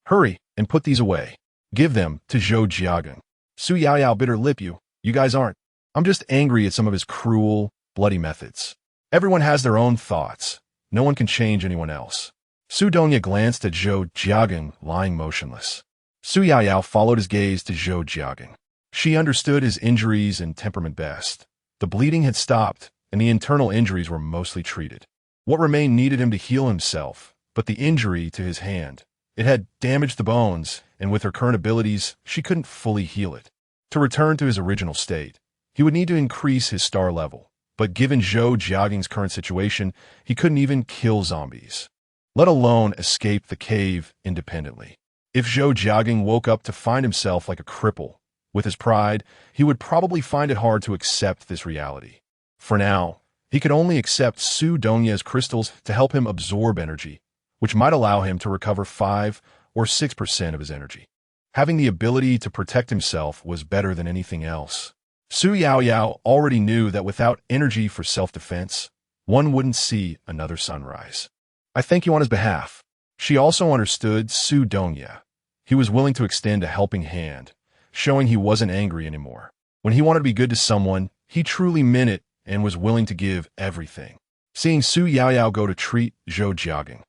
Hurry and put these away. Give them to Zhou Jiaging. Su Yaoyao bit her lip. You guys aren't. I'm just angry at some of his cruel, bloody methods. Everyone has their own thoughts. No one can change anyone else. Su Dongye glanced at Zhou Jiaging lying motionless. Su Yaoyao followed his gaze to Zhou Jiaging. She understood his injuries and temperament best. The bleeding had stopped, and the internal injuries were mostly treated. What remained needed him to heal himself, but the injury to his hand. It had damaged the bones, and with her current abilities, she couldn't fully heal it. To return to his original state, he would need to increase his star level, but given Zhou Jiaging's current situation, he couldn't even kill zombies, let alone escape the cave independently. If Zhou Jiaging woke up to find himself like a cripple, with his pride, he would probably find it hard to accept this reality. For now, he could only accept Su Dongye's crystals to help him absorb energy, which might allow him to recover 5 or 6% of his energy. Having the ability to protect himself was better than anything else. Su Yaoyao already knew that without energy for self-defense, one wouldn't see another sunrise. I thank you on his behalf. She also understood Su Dongye. He was willing to extend a helping hand, showing he wasn't angry anymore. When he wanted to be good to someone, He truly meant it and was willing to give everything. Seeing Su Yaoyao go to treat Zhou Jiagang,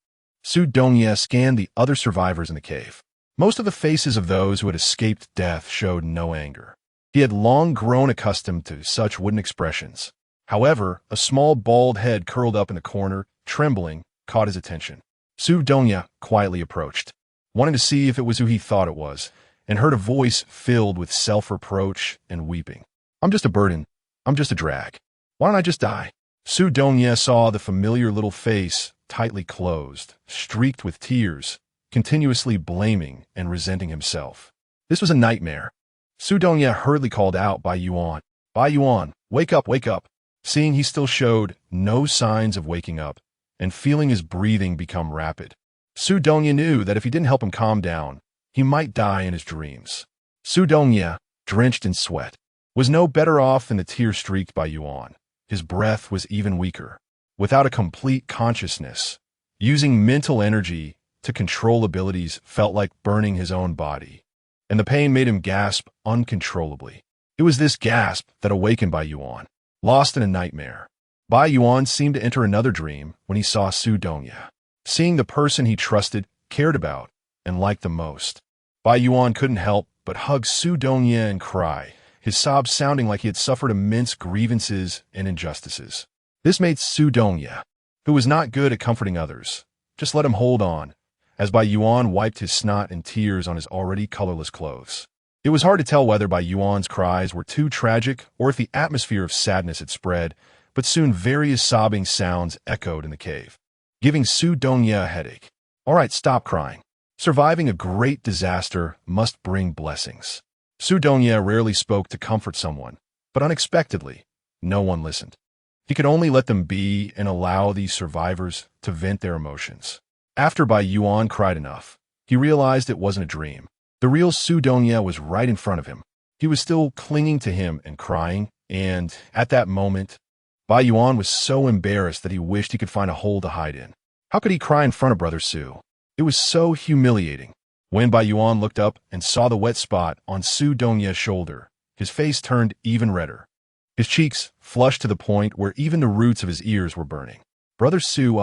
Su Dongye scanned the other survivors in the cave. Most of the faces of those who had escaped death showed no anger. He had long grown accustomed to such wooden expressions. However, a small bald head curled up in the corner, trembling, caught his attention. Su Dongye quietly approached, wanting to see if it was who he thought it was, and heard a voice filled with self-reproach and weeping. "I'm just a burden. I'm just a drag. Why don't I just die?" Su Dongye saw the familiar little face, tightly closed, streaked with tears, continuously blaming and resenting himself. This was a nightmare. Su Dongye hurriedly called out Bai Yuan. "Bai Yuan, wake up, wake up." Seeing he still showed no signs of waking up, and feeling his breathing become rapid, Su Dongye knew that if he didn't help him calm down, he might die in his dreams. Su Dongye, drenched in sweat, was no better off than the tear-streaked Bai Yuan. His breath was even weaker. Without a complete consciousness, using mental energy to control abilities felt like burning his own body, and the pain made him gasp uncontrollably. It was this gasp that awakened Bai Yuan. Lost in a nightmare, Bai Yuan seemed to enter another dream when he saw Su Dongye. Seeing the person he trusted, cared about, and liked the most, Bai Yuan couldn't help but hug Su Dongye and cry, his sobs sounding like he had suffered immense grievances and injustices. This made Su Dongye, who was not good at comforting others, just let him hold on, as Bai Yuan wiped his snot and tears on his already colorless clothes. It was hard to tell whether Bai Yuan's cries were too tragic or if the atmosphere of sadness had spread, but soon various sobbing sounds echoed in the cave, giving Su Dongye a headache. "All right, stop crying. Surviving a great disaster must bring blessings." Su Dongye rarely spoke to comfort someone, but unexpectedly, no one listened. He could only let them be and allow these survivors to vent their emotions. After Bai Yuan cried enough, he realized it wasn't a dream. The real Su Dongye was right in front of him. He was still clinging to him and crying, and at that moment, Bai Yuan was so embarrassed that he wished he could find a hole to hide in. How could he cry in front of Brother Su? It was so humiliating. When Bai Yuan looked up and saw the wet spot on Su Dongye's shoulder, his face turned even redder. His cheeks flushed to the point where even the roots of his ears were burning. "Brother Su,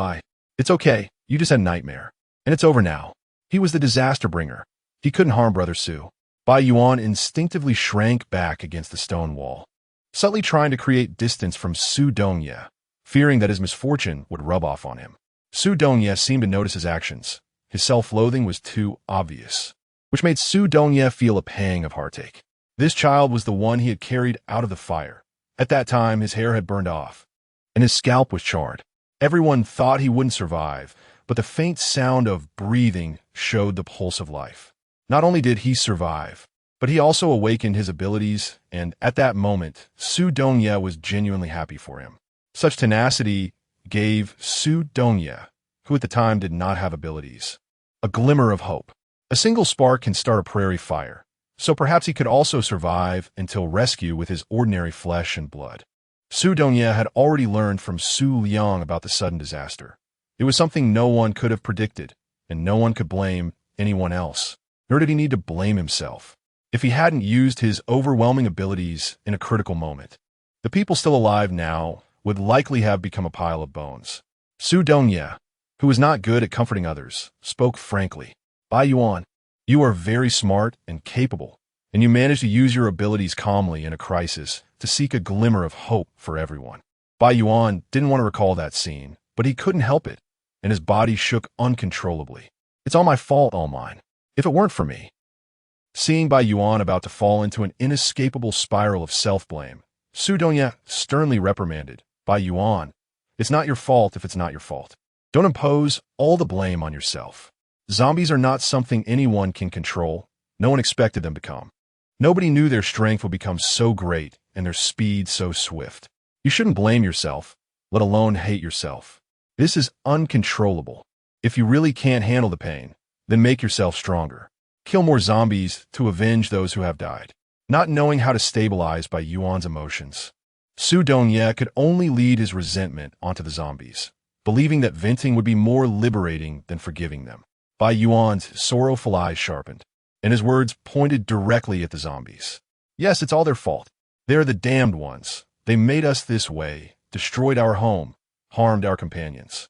It's okay, you just had a nightmare. And it's over now." He was the disaster bringer. He couldn't harm Brother Su. Bai Yuan instinctively shrank back against the stone wall, subtly trying to create distance from Su Dongye, fearing that his misfortune would rub off on him. Su Dongye seemed to notice his actions. His self-loathing was too obvious, which made Su Dongye feel a pang of heartache. This child was the one he had carried out of the fire. At that time, his hair had burned off, and his scalp was charred. Everyone thought he wouldn't survive, but the faint sound of breathing showed the pulse of life. Not only did he survive, but he also awakened his abilities, and at that moment, Su Dongye was genuinely happy for him. Such tenacity gave Su Dongye, who at the time did not have abilities, a glimmer of hope. A single spark can start a prairie fire, so perhaps he could also survive until rescue with his ordinary flesh and blood. Su Dongye had already learned from Su Liang about the sudden disaster. It was something no one could have predicted, and no one could blame anyone else, nor did he need to blame himself. If he hadn't used his overwhelming abilities in a critical moment, the people still alive now would likely have become a pile of bones. Su Dongye, who was not good at comforting others, spoke frankly. "Bai Yuan, you are very smart and capable, and you managed to use your abilities calmly in a crisis to seek a glimmer of hope for everyone." Bai Yuan didn't want to recall that scene, but he couldn't help it, and his body shook uncontrollably. "It's all my fault, all mine. If it weren't for me." Seeing Bai Yuan about to fall into an inescapable spiral of self-blame, Su Dongye sternly reprimanded, "Bai Yuan, it's not your fault if it's not your fault. Don't impose all the blame on yourself. Zombies are not something anyone can control. No one expected them to come. Nobody knew their strength would become so great and their speed so swift. You shouldn't blame yourself, let alone hate yourself. This is uncontrollable. If you really can't handle the pain, then make yourself stronger. Kill more zombies to avenge those who have died." Not knowing how to stabilize Bai Yuan's emotions, Su Dongye could only lead his resentment onto the zombies, believing that venting would be more liberating than forgiving them. Bai Yuan's sorrowful eyes sharpened, and his words pointed directly at the zombies. "Yes, it's all their fault. They're the damned ones. They made us this way, destroyed our home, harmed our companions.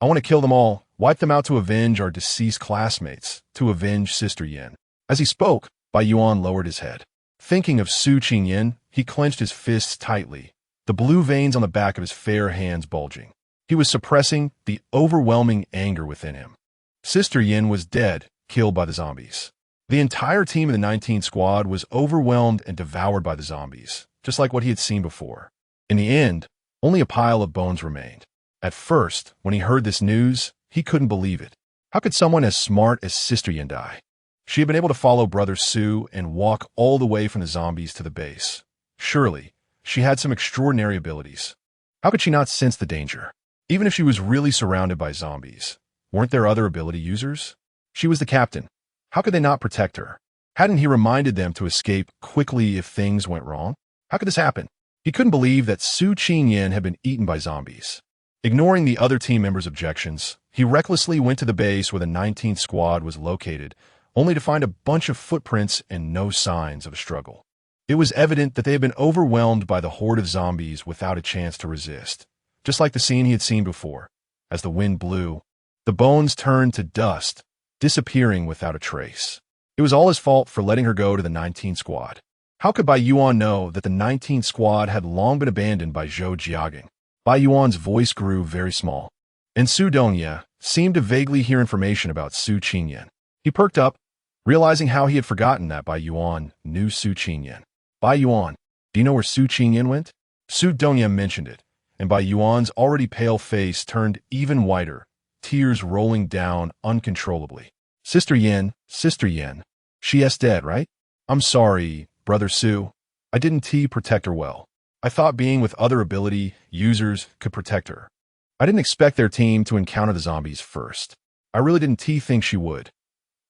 I want to kill them all, wipe them out to avenge our deceased classmates, to avenge Sister Yin. As he spoke, Bai Yuan lowered his head. Thinking of Su Qingyan, he clenched his fists tightly, the blue veins on the back of his fair hands bulging. He was suppressing the overwhelming anger within him. Sister Yin was dead, killed by the zombies. The entire team of the 19 squad was overwhelmed and devoured by the zombies, just like what he had seen before. In the end, only a pile of bones remained. At first, when he heard this news, he couldn't believe it. How could someone as smart as Sister Yin die? She had been able to follow Brother Su and walk all the way from the zombies to the base. Surely, she had some extraordinary abilities. How could she not sense the danger? Even if she was really surrounded by zombies, weren't there other ability users? She was the captain. How could they not protect her? Hadn't he reminded them to escape quickly if things went wrong? How could this happen? He couldn't believe that Su Qingyan had been eaten by zombies. Ignoring the other team members' objections, he recklessly went to the base where the 19th squad was located, only to find a bunch of footprints and no signs of a struggle. It was evident that they had been overwhelmed by the horde of zombies without a chance to resist. Just like the scene he had seen before. As the wind blew, the bones turned to dust, disappearing without a trace. It was all his fault for letting her go to the 19th squad. How could Bai Yuan know that the 19th squad had long been abandoned by Zhou Jiaging? Bai Yuan's voice grew very small, and Su Dongye seemed to vaguely hear information about Su Qingyan. He perked up, realizing how he had forgotten that Bai Yuan knew Su Qingyan. Bai Yuan, do you know where Su Qingyan went? Su Dongye mentioned it, and Bai Yuan's already pale face turned even whiter, tears rolling down uncontrollably. Sister Yin, she is dead, right? I'm sorry, Brother Su. I didn't protect her well. I thought being with other ability users could protect her. I didn't expect their team to encounter the zombies first. I really didn't think she would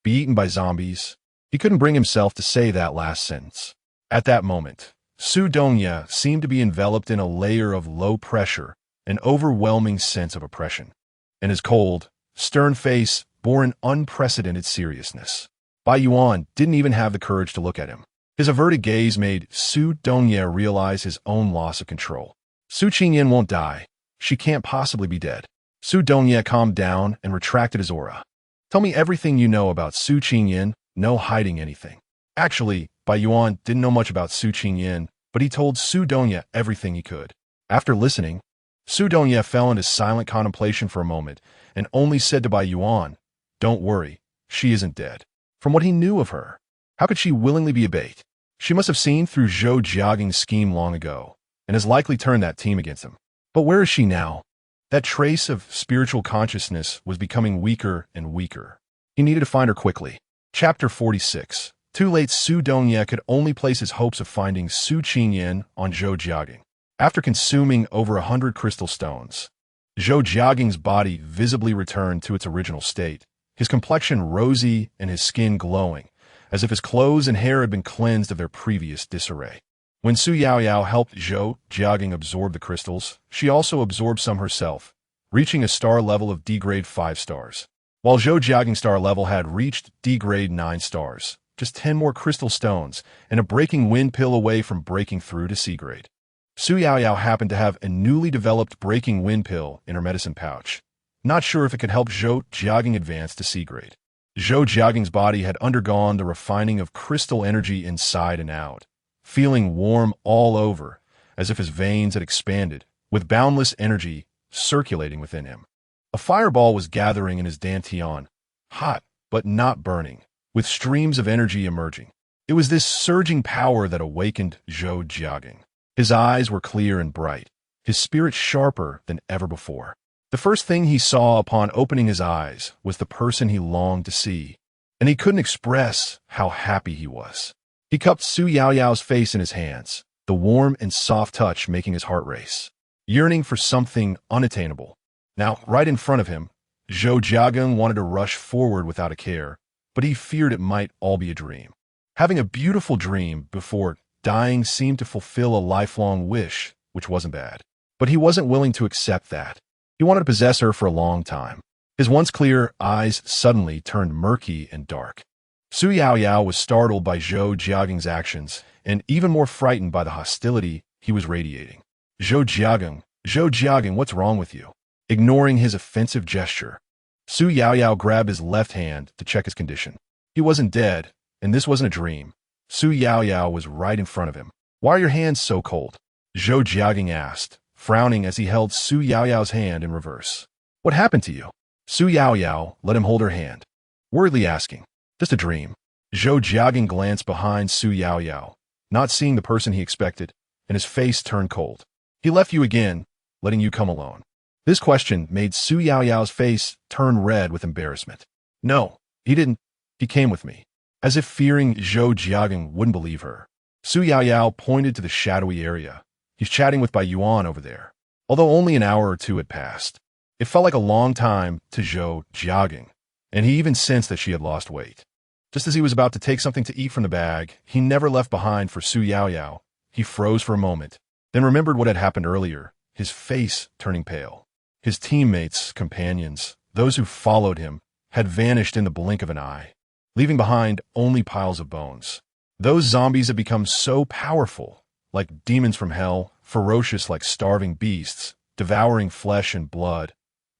be eaten by zombies. He couldn't bring himself to say that last sentence. At that moment, Su Dongye seemed to be enveloped in a layer of low pressure, an overwhelming sense of oppression. And his cold, stern face bore an unprecedented seriousness. Bai Yuan didn't even have the courage to look at him. His averted gaze made Su Dongye realize his own loss of control. Su Qingyan won't die. She can't possibly be dead. Su Dongye calmed down and retracted his aura. Tell me everything you know about Su Qingyan, no hiding anything. Actually, Bai Yuan didn't know much about Su Qingyan, but he told Su Dongye everything he could. After listening, Su Dongye fell into silent contemplation for a moment and only said to Bai Yuan, "Don't worry, she isn't dead." From what he knew of her, how could she willingly be a bait? She must have seen through Zhou Jiaging's scheme long ago, and has likely turned that team against him. But where is she now? That trace of spiritual consciousness was becoming weaker and weaker. He needed to find her quickly. Chapter 46. Too late. Su Dongye could only place his hopes of finding Su Qingyan on Zhou Jiaging. After consuming over 100 crystal stones, Zhou Jiaging's body visibly returned to its original state, his complexion rosy and his skin glowing, as if his clothes and hair had been cleansed of their previous disarray. When Su Yaoyao helped Zhou Jiaging absorb the crystals, she also absorbed some herself, reaching a star level of D-grade 5 stars. While Zhou Jiaging's star level had reached D-grade 9 stars, just 10 more crystal stones and a breaking wind pill away from breaking through to C-grade. Su Yaoyao happened to have a newly developed breaking wind pill in her medicine pouch, not sure if it could help Zhou Jiaging advance to C-grade. Zhou Jiaging's body had undergone the refining of crystal energy inside and out, feeling warm all over, as if his veins had expanded, with boundless energy circulating within him. A fireball was gathering in his dantian, hot but not burning, with streams of energy emerging. It was this surging power that awakened Zhou Jiaging. His eyes were clear and bright, his spirit sharper than ever before. The first thing he saw upon opening his eyes was the person he longed to see, and he couldn't express how happy he was. He cupped Su Yaoyao's face in his hands, the warm and soft touch making his heart race, yearning for something unattainable. Now, right in front of him, Zhou Jiaging wanted to rush forward without a care, but he feared it might all be a dream. Having a beautiful dream before dying seemed to fulfill a lifelong wish, which wasn't bad. But he wasn't willing to accept that. He wanted to possess her for a long time. His once clear eyes suddenly turned murky and dark. Su Yaoyao was startled by Zhou Jiaging's actions and even more frightened by the hostility he was radiating. Zhou Jiageng, what's wrong with you? Ignoring his offensive gesture, Su Yaoyao grabbed his left hand to check his condition. He wasn't dead, and this wasn't a dream. Su Yaoyao was right in front of him. Why are your hands so cold? Zhou Jiageng asked, frowning as he held Su Yaoyao's hand in reverse. What happened to you? Su Yaoyao let him hold her hand, worriedly asking. Just a dream. Zhou Jiageng glanced behind Su Yaoyao, not seeing the person he expected, and his face turned cold. He left you again, letting you come alone. This question made Su Yaoyao's face turn red with embarrassment. No, he didn't. He came with me. As if fearing Zhou Jiageng wouldn't believe her, Su Yaoyao pointed to the shadowy area. He's chatting with Bai Yuan over there. Although only an hour or two had passed, it felt like a long time to Zhou Jiageng, and he even sensed that she had lost weight. Just as he was about to take something to eat from the bag he never left behind for Su Yaoyao, he froze for a moment, then remembered what had happened earlier, his face turning pale. His teammates, companions, those who followed him, had vanished in the blink of an eye, leaving behind only piles of bones. Those zombies had become so powerful, like demons from hell, ferocious like starving beasts, devouring flesh and blood,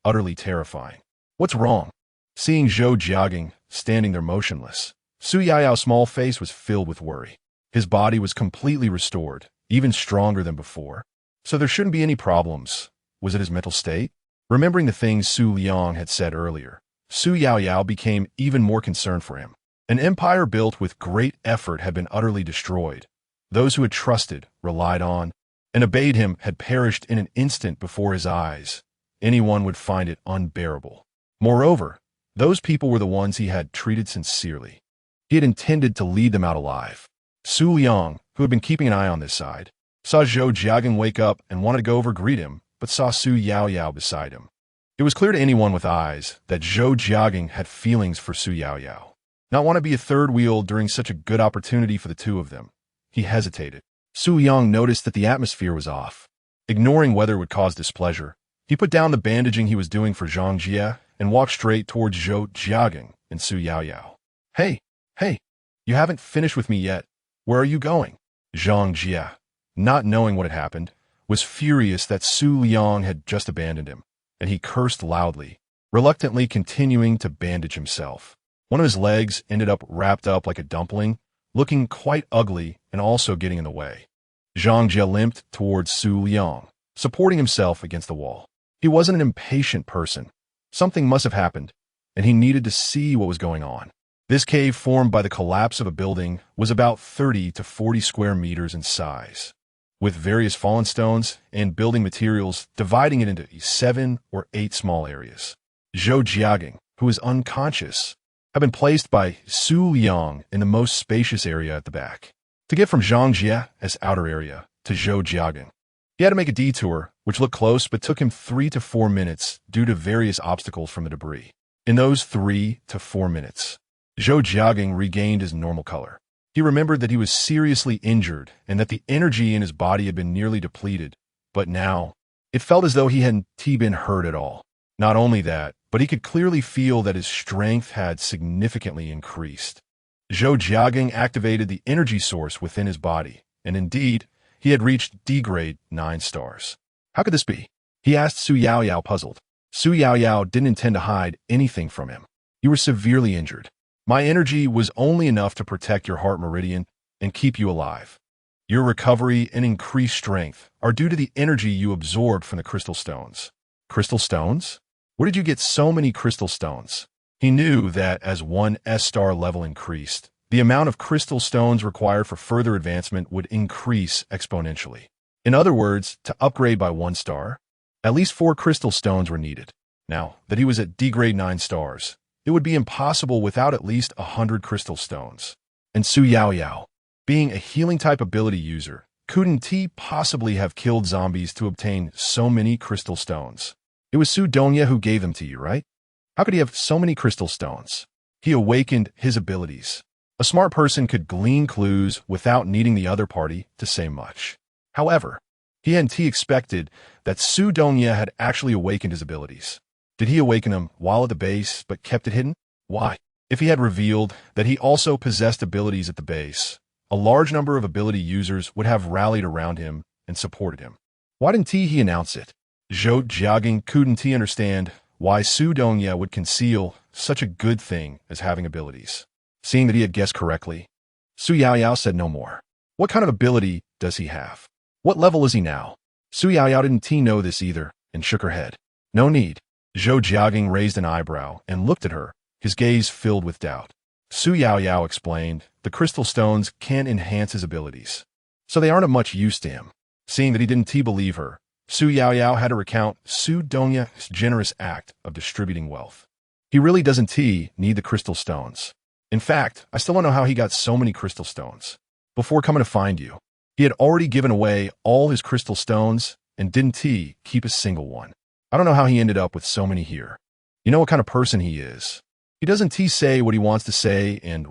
utterly terrifying. What's wrong? Seeing Zhou Jiageng standing there motionless, Su Yaoyao's small face was filled with worry. His body was completely restored, even stronger than before. So there shouldn't be any problems. Was it his mental state? Remembering the things Su Liang had said earlier, Su Yaoyao became even more concerned for him. An empire built with great effort had been utterly destroyed. Those who had trusted, relied on, and obeyed him had perished in an instant before his eyes. Anyone would find it unbearable. Moreover, those people were the ones he had treated sincerely. He had intended to lead them out alive. Su Liang, who had been keeping an eye on this side, saw Zhou Jiageng wake up and wanted to go over greet him, but saw Su Yaoyao beside him. It was clear to anyone with eyes that Zhou Jiageng had feelings for Su Yaoyao. Not want to be a third wheel during such a good opportunity for the two of them. He hesitated. Su Yang noticed that the atmosphere was off. Ignoring whether it would cause displeasure, he put down the bandaging he was doing for Zhang Jie and walked straight towards Zhou Jiageng and Su Yaoyao. Hey, you haven't finished with me yet. Where are you going? Zhang Jie, not knowing what had happened, was furious that Su Liang had just abandoned him, and he cursed loudly, reluctantly continuing to bandage himself. One of his legs ended up wrapped up like a dumpling, looking quite ugly and also getting in the way. Zhang Jie limped towards Su Liang, supporting himself against the wall. He wasn't an impatient person. Something must have happened, and he needed to see what was going on. This cave formed by the collapse of a building was about 30 to 40 square meters in size, with various fallen stones and building materials dividing it into 7 or 8 small areas. Zhou Jiageng, who was unconscious, had been placed by Su Liang in the most spacious area at the back. To get from Zhang Jie as outer area to Zhou Jiageng, he had to make a detour, which looked close but took him 3 to 4 minutes due to various obstacles from the debris. In those 3 to 4 minutes, Zhou Jiageng regained his normal color. He remembered that he was seriously injured and that the energy in his body had been nearly depleted, but now it felt as though he hadn't been hurt at all. Not only that, but he could clearly feel that his strength had significantly increased. Zhou Jiageng activated the energy source within his body, and indeed, he had reached D-grade 9 stars. How could this be? He asked Su Yaoyao, puzzled. Su Yaoyao didn't intend to hide anything from him. You were severely injured. My energy was only enough to protect your heart meridian and keep you alive. Your recovery and increased strength are due to the energy you absorbed from the crystal stones. Crystal stones? Where did you get so many crystal stones? He knew that as one S-star level increased, the amount of crystal stones required for further advancement would increase exponentially. In other words, to upgrade by 1 star, at least 4 crystal stones were needed. Now that he was at D-grade 9 stars, it would be impossible without at least 100 crystal stones. And Su Yaoyao, being a healing type ability user, couldn't he possibly have killed zombies to obtain so many crystal stones? It was Su Donya who gave them to you, right? How could he have so many crystal stones? He awakened his abilities. A smart person could glean clues without needing the other party to say much. However, he hadn't expected that Su Donya had actually awakened his abilities. Did he awaken them while at the base but kept it hidden? Why? If he had revealed that he also possessed abilities at the base, a large number of ability users would have rallied around him and supported him. Why didn't he announce it? Zhou Jiaging couldn't he understand why Su Dongye would conceal such a good thing as having abilities. Seeing that he had guessed correctly, Su Yaoyao said no more. What kind of ability does he have? What level is he now? Su Yaoyao didn't know this either and shook her head. No need. Zhou Jiaging raised an eyebrow and looked at her, his gaze filled with doubt. Su Yaoyao explained, the crystal stones can enhance his abilities, so they aren't of much use to him. Seeing that he didn't believe her, Su Yaoyao had to recount Su Dongye's generous act of distributing wealth. He really doesn't need the crystal stones. In fact, I still don't know how he got so many crystal stones. Before coming to find you, he had already given away all his crystal stones and didn't keep a single one. I don't know how he ended up with so many here. You know what kind of person he is. He doesn't say what he wants to say and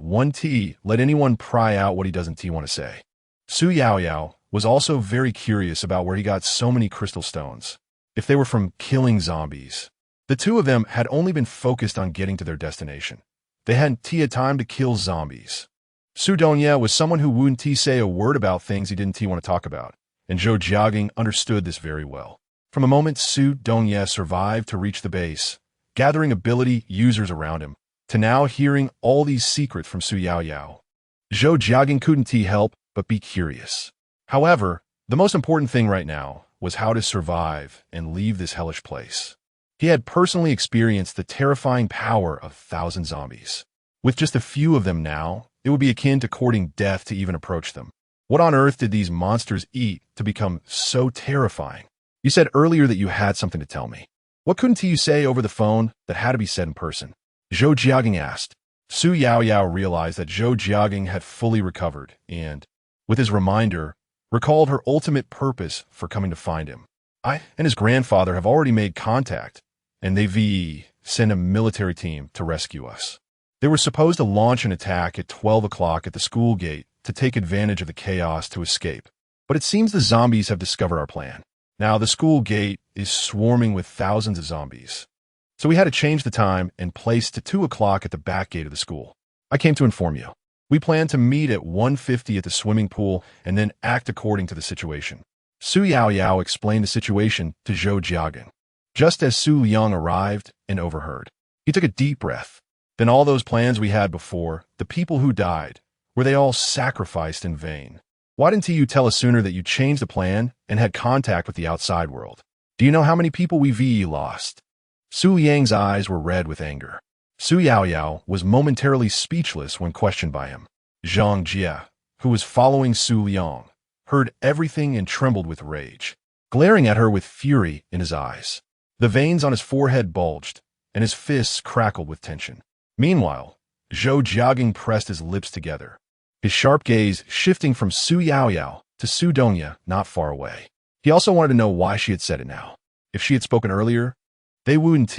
let anyone pry out what he doesn't want to say. Su Yaoyao was also very curious about where he got so many crystal stones. If they were from killing zombies. The two of them had only been focused on getting to their destination. They hadn't had time to kill zombies. Su Dongye was someone who wouldn't say a word about things he didn't want to talk about, and Zhou Jiaging understood this very well. From the moment Su Dongye survived to reach the base, gathering ability users around him, to now hearing all these secrets from Su Yaoyao, Zhou Jiaging couldn't help but be curious. However, the most important thing right now was how to survive and leave this hellish place. He had personally experienced the terrifying power of 1,000 zombies. With just a few of them now, it would be akin to courting death to even approach them. What on earth did these monsters eat to become so terrifying? You said earlier that you had something to tell me. What couldn't you say over the phone that had to be said in person? Zhou Jiaging asked. Su Yaoyao realized that Zhou Jiaging had fully recovered and, with his reminder, recalled her ultimate purpose for coming to find him. I and his grandfather have already made contact, and they've sent a military team to rescue us. They were supposed to launch an attack at 12 o'clock at the school gate to take advantage of the chaos to escape. But it seems the zombies have discovered our plan. Now the school gate is swarming with thousands of zombies. So we had to change the time and place to 2 o'clock at the back gate of the school. I came to inform you. We plan to meet at 1:50 at the swimming pool and then act according to the situation. Su Yaoyao explained the situation to Zhou Jiaging. Just as Su Liang arrived and overheard, he took a deep breath. Then all those plans we had before, the people who died, were they all sacrificed in vain? Why didn't you tell us sooner that you changed the plan and had contact with the outside world? Do you know how many people we've lost? Su Liang's eyes were red with anger. Su Yaoyao was momentarily speechless when questioned by him. Zhang Jie, who was following Su Liang, heard everything and trembled with rage, glaring at her with fury in his eyes. The veins on his forehead bulged, and his fists crackled with tension. Meanwhile, Zhou Jiaging pressed his lips together, his sharp gaze shifting from Su Yaoyao to Su Dongye not far away. He also wanted to know why she had said it now. If she had spoken earlier, they wouldn't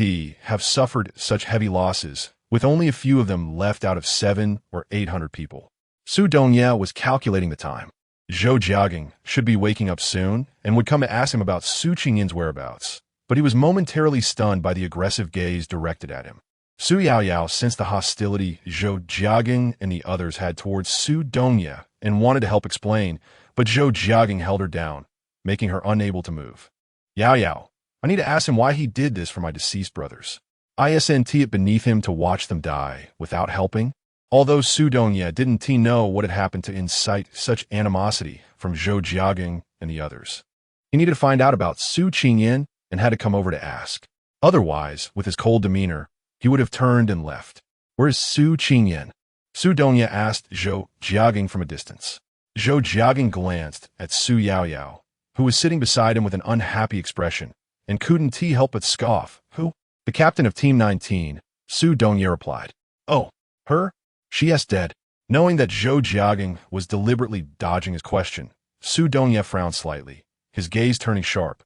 have suffered such heavy losses, with only a few of them left out of 700 or 800 people. Su Dongye was calculating the time. Zhou Jiaging should be waking up soon and would come to ask him about Su Qingyan's whereabouts, but he was momentarily stunned by the aggressive gaze directed at him. Su Yaoyao sensed the hostility Zhou Jiaging and the others had towards Su Dongye and wanted to help explain, but Zhou Jiaging held her down, making her unable to move. Yaoyao, I need to ask him why he did this for my deceased brothers. Isn't it beneath him to watch them die without helping? Although Su Dongye didn't know what had happened to incite such animosity from Zhou Jiaging and the others. He needed to find out about Su Qingyan and had to come over to ask. Otherwise, with his cold demeanor, he would have turned and left. Where is Su Qingyan? Su Dongye asked Zhou Jiaging from a distance. Zhou Jiaging glanced at Su Yaoyao, who was sitting beside him with an unhappy expression, and couldn't help but scoff. Who? The captain of Team 19, Su Dongye replied. Oh, her? She is dead. Knowing that Zhou Jiaging was deliberately dodging his question, Su Dongye frowned slightly, his gaze turning sharp.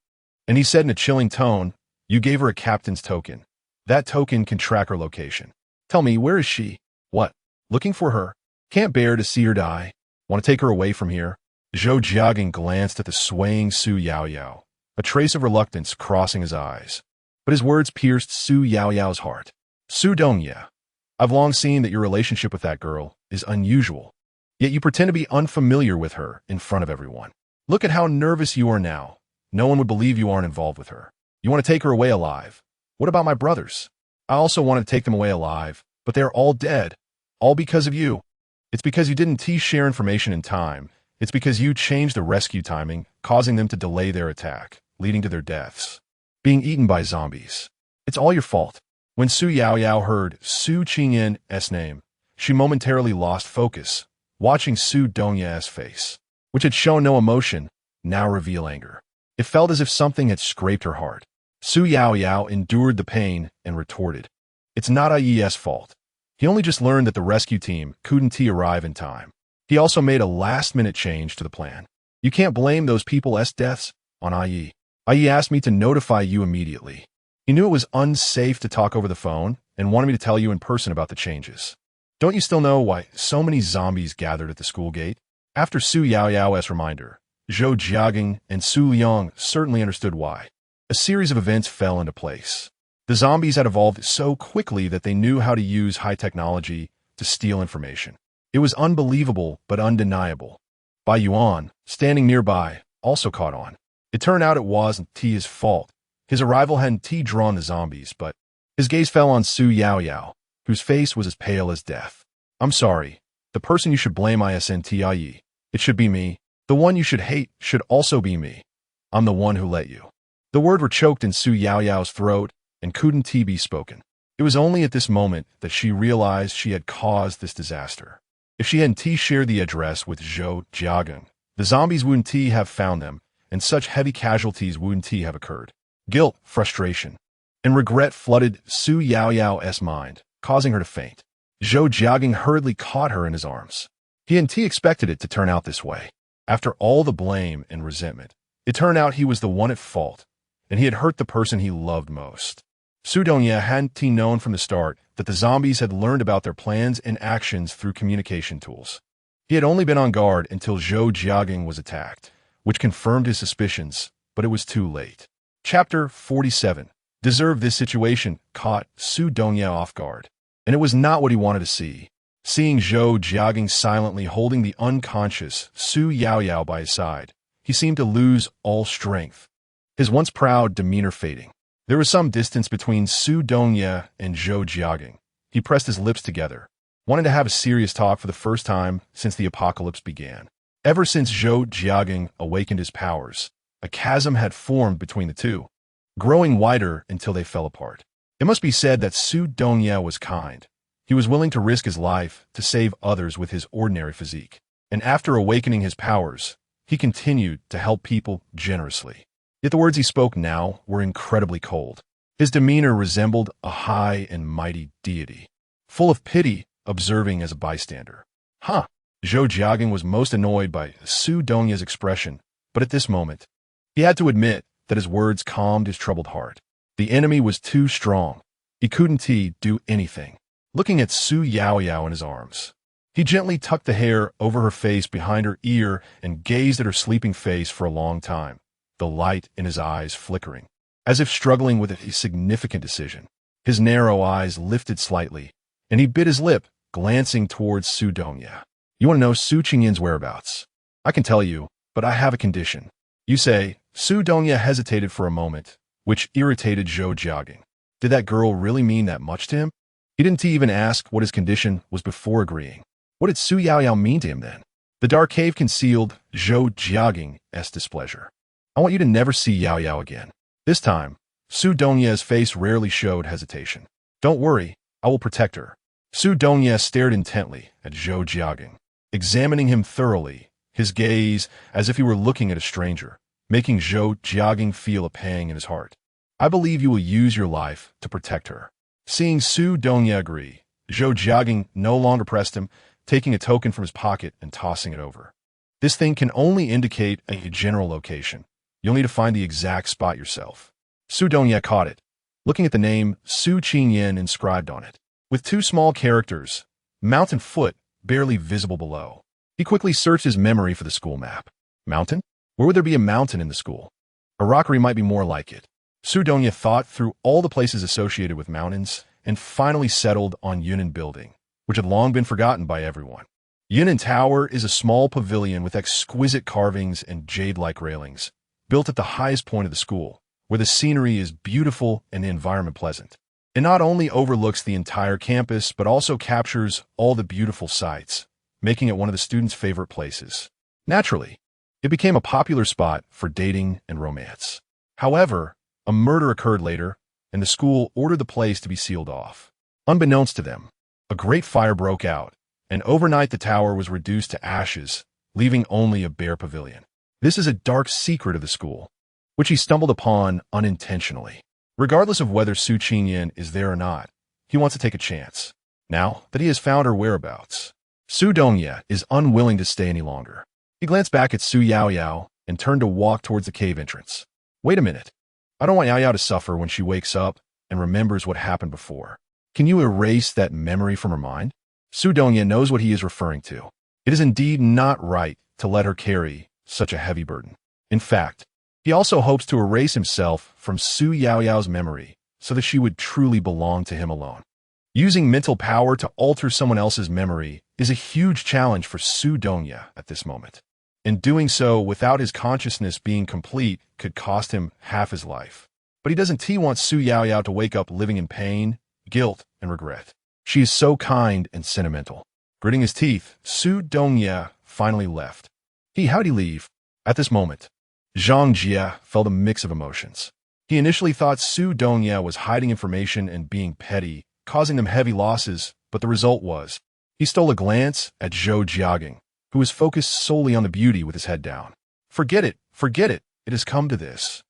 And he said in a chilling tone, you gave her a captain's token. That token can track her location. Tell me, where is she? What? Looking for her? Can't bear to see her die. Want to take her away from here? Zhou Jiaging glanced at the swaying Su Yaoyao, a trace of reluctance crossing his eyes. But his words pierced Su Yaoyao's heart. Su Dongye, I've long seen that your relationship with that girl is unusual, yet you pretend to be unfamiliar with her in front of everyone. Look at how nervous you are now. No one would believe you aren't involved with her. You want to take her away alive. What about my brothers? I also wanted to take them away alive, but they are all dead. All because of you. It's because you didn't share information in time. It's because you changed the rescue timing, causing them to delay their attack, leading to their deaths. Being eaten by zombies. It's all your fault. When Su Yaoyao heard Su Qingyan's name, she momentarily lost focus, watching Su Dongya's face, which had shown no emotion, now reveal anger. It felt as if something had scraped her heart. Su Yaoyao endured the pain and retorted, "It's not Ai's fault. He only just learned that the rescue team couldn't arrive in time. He also made a last-minute change to the plan. You can't blame those people's deaths on Ai. Ai asked me to notify you immediately. He knew it was unsafe to talk over the phone and wanted me to tell you in person about the changes. Don't you still know why so many zombies gathered at the school gate?" After Su Yaoyao's reminder, Zhou Jiaging and Su Liang certainly understood why. A series of events fell into place. The zombies had evolved so quickly that they knew how to use high technology to steal information. It was unbelievable but undeniable. Bai Yuan, standing nearby, also caught on. It turned out it wasn't his fault. His arrival hadn't drawn the zombies, but his gaze fell on Su Yaoyao, whose face was as pale as death. "I'm sorry. The person you should blame isn't Ai. It should be me. The one you should hate should also be me. I'm the one who let you." The words were choked in Su Yaoyao's throat and couldn't be spoken. It was only at this moment that she realized she had caused this disaster. If she hadn't shared the address with Zhou Jiaging, the zombies wouldn't have found them, and such heavy casualties wouldn't have occurred. Guilt, frustration, and regret flooded Su Yaoyao's mind, causing her to faint. Zhou Jiaging hurriedly caught her in his arms. He hadn't expected it to turn out this way. After all the blame and resentment, it turned out he was the one at fault, and he had hurt the person he loved most. Su Dongya hadn't known from the start that the zombies had learned about their plans and actions through communication tools. He had only been on guard until Zhou Jiaging was attacked, which confirmed his suspicions, but it was too late. Chapter 47. Deserve this situation caught Su Dongya off guard, and it was not what he wanted to see. Seeing Zhou Jiaging silently holding the unconscious Su Yaoyao by his side, he seemed to lose all strength, his once proud demeanor fading. There was some distance between Su Dongya and Zhou Jiaging. He pressed his lips together, wanting to have a serious talk for the first time since the apocalypse began. Ever since Zhou Jiaging awakened his powers, a chasm had formed between the two, growing wider until they fell apart. It must be said that Su Dongya was kind. He was willing to risk his life to save others with his ordinary physique. And after awakening his powers, he continued to help people generously. Yet the words he spoke now were incredibly cold. His demeanor resembled a high and mighty deity, full of pity, observing as a bystander. Zhou Jiaging was most annoyed by Su Dongya's expression, but at this moment, he had to admit that his words calmed his troubled heart. The enemy was too strong. He couldn't do anything. Looking at Su Yaoyao in his arms, he gently tucked the hair over her face behind her ear and gazed at her sleeping face for a long time, the light in his eyes flickering, as if struggling with a significant decision. His narrow eyes lifted slightly, and he bit his lip, glancing towards Su Dongya. "You want to know Su Qingyan's whereabouts? I can tell you, but I have a condition." "You say?" Su Dongya hesitated for a moment, which irritated Zhou Jiaging. Did that girl really mean that much to him? He didn't even ask what his condition was before agreeing. What did Su Yaoyao mean to him then? The dark cave concealed Zhou Jiaging's displeasure. "I want you to never see Yaoyao again." This time, Su Dongya's face rarely showed hesitation. "Don't worry, I will protect her." Su Dongya stared intently at Zhou Jiaging, examining him thoroughly, his gaze as if he were looking at a stranger, making Zhou Jiaging feel a pang in his heart. "I believe you will use your life to protect her." Seeing Su Dongya agree, Zhou Jiaging no longer pressed him, taking a token from his pocket and tossing it over. "This thing can only indicate a general location. You'll need to find the exact spot yourself." Su Dongya caught it, looking at the name Su Qingyan inscribed on it, with two small characters, mountain foot, barely visible below. He quickly searched his memory for the school map. Mountain? Where would there be a mountain in the school? A rockery might be more like it. Su Dongya thought through all the places associated with mountains and finally settled on Yunnan Building, which had long been forgotten by everyone. Yunnan Tower is a small pavilion with exquisite carvings and jade-like railings, built at the highest point of the school, where the scenery is beautiful and the environment pleasant. It not only overlooks the entire campus, but also captures all the beautiful sights, making it one of the students' favorite places. Naturally, it became a popular spot for dating and romance. However, a murder occurred later, and the school ordered the place to be sealed off. Unbeknownst to them, a great fire broke out, and overnight the tower was reduced to ashes, leaving only a bare pavilion. This is a dark secret of the school, which he stumbled upon unintentionally. Regardless of whether Su Qingyan is there or not, he wants to take a chance. Now that he has found her whereabouts, Su Dongye is unwilling to stay any longer. He glanced back at Su Yaoyao and turned to walk towards the cave entrance. Wait a minute. I don't want Yaoyao to suffer when she wakes up and remembers what happened before. Can you erase that memory from her mind? Su Dongye knows what he is referring to. It is indeed not right to let her carry such a heavy burden. In fact, he also hopes to erase himself from Su Yaoyao's memory so that she would truly belong to him alone. Using mental power to alter someone else's memory is a huge challenge for Su Dongye at this moment. And doing so without his consciousness being complete could cost him half his life. But he doesn't want Su Yaoyao to wake up living in pain, guilt, and regret. She is so kind and sentimental. Gritting his teeth, Su Dongye finally left. How'd he leave? At this moment, Zhang Jia felt a mix of emotions. He initially thought Su Dongye was hiding information and being petty, causing them heavy losses, but the result was, he stole a glance at Zhou Jiaging, who was focused solely on the beauty with his head down. Forget it, it has come to this.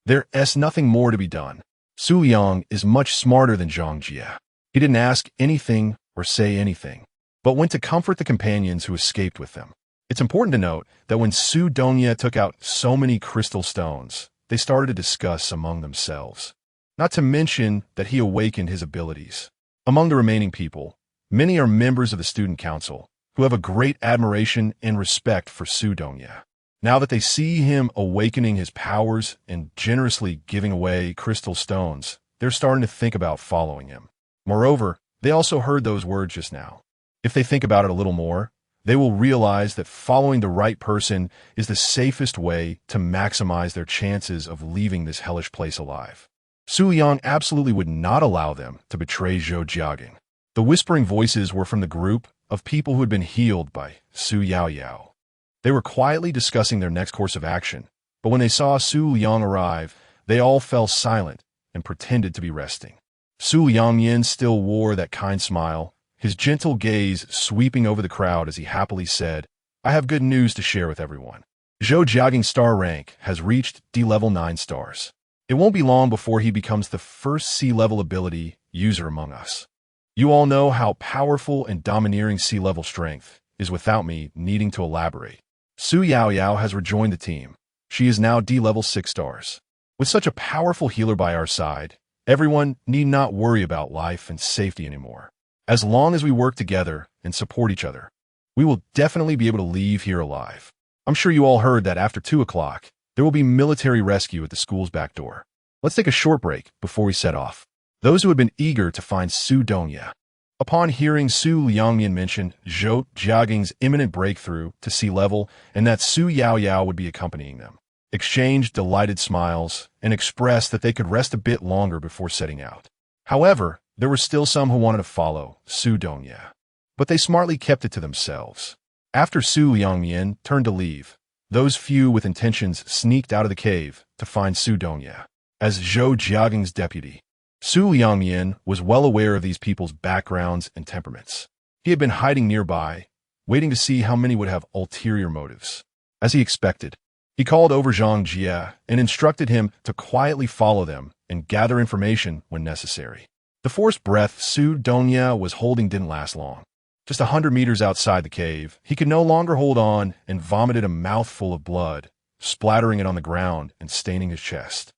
There's nothing more to be done. Su Liang is much smarter than Zhang Jia. He didn't ask anything or say anything, but went to comfort the companions who escaped with them. It's important to note that when Su Dongye took out so many crystal stones, they started to discuss among themselves. Not to mention that he awakened his abilities. Among the remaining people, many are members of the student council, who have a great admiration and respect for Su Dongye. Now that they see him awakening his powers and generously giving away crystal stones, they're starting to think about following him. Moreover, they also heard those words just now. If they think about it a little more, they will realize that following the right person is the safest way to maximize their chances of leaving this hellish place alive. Su Liang absolutely would not allow them to betray Zhou Jiaging. The whispering voices were from the group of people who had been healed by Su Yaoyao. They were quietly discussing their next course of action, but when they saw Su Liang arrive, they all fell silent and pretended to be resting. Su Liangyin still wore that kind smile, his gentle gaze sweeping over the crowd as he happily said, I have good news to share with everyone. Zhou Jiaging's star rank has reached D-level 9 stars. It won't be long before he becomes the first C-level ability user among us. You all know how powerful and domineering C-level strength is without me needing to elaborate. Su Yaoyao has rejoined the team. She is now D-level 6 stars. With such a powerful healer by our side, everyone need not worry about life and safety anymore. As long as we work together and support each other, we will definitely be able to leave here alive. I'm sure you all heard that after 2 o'clock, there will be military rescue at the school's back door. Let's take a short break before we set off. Those who had been eager to find Su Dongye. Upon hearing Su Liangyin mention Zhou Jiaging's imminent breakthrough to C-level and that Su Yaoyao would be accompanying them, exchanged delighted smiles and expressed that they could rest a bit longer before setting out. However, there were still some who wanted to follow Su Dongye, but they smartly kept it to themselves. After Su Liangyin turned to leave, those few with intentions sneaked out of the cave to find Su Dongye. As Zhou Jiaging's deputy, Su Liangyin was well aware of these people's backgrounds and temperaments. He had been hiding nearby, waiting to see how many would have ulterior motives. As he expected, he called over Zhang Jia and instructed him to quietly follow them and gather information when necessary. The forced breath Su Dongye was holding didn't last long. Just 100 meters outside the cave, he could no longer hold on and vomited a mouthful of blood, splattering it on the ground and staining his chest.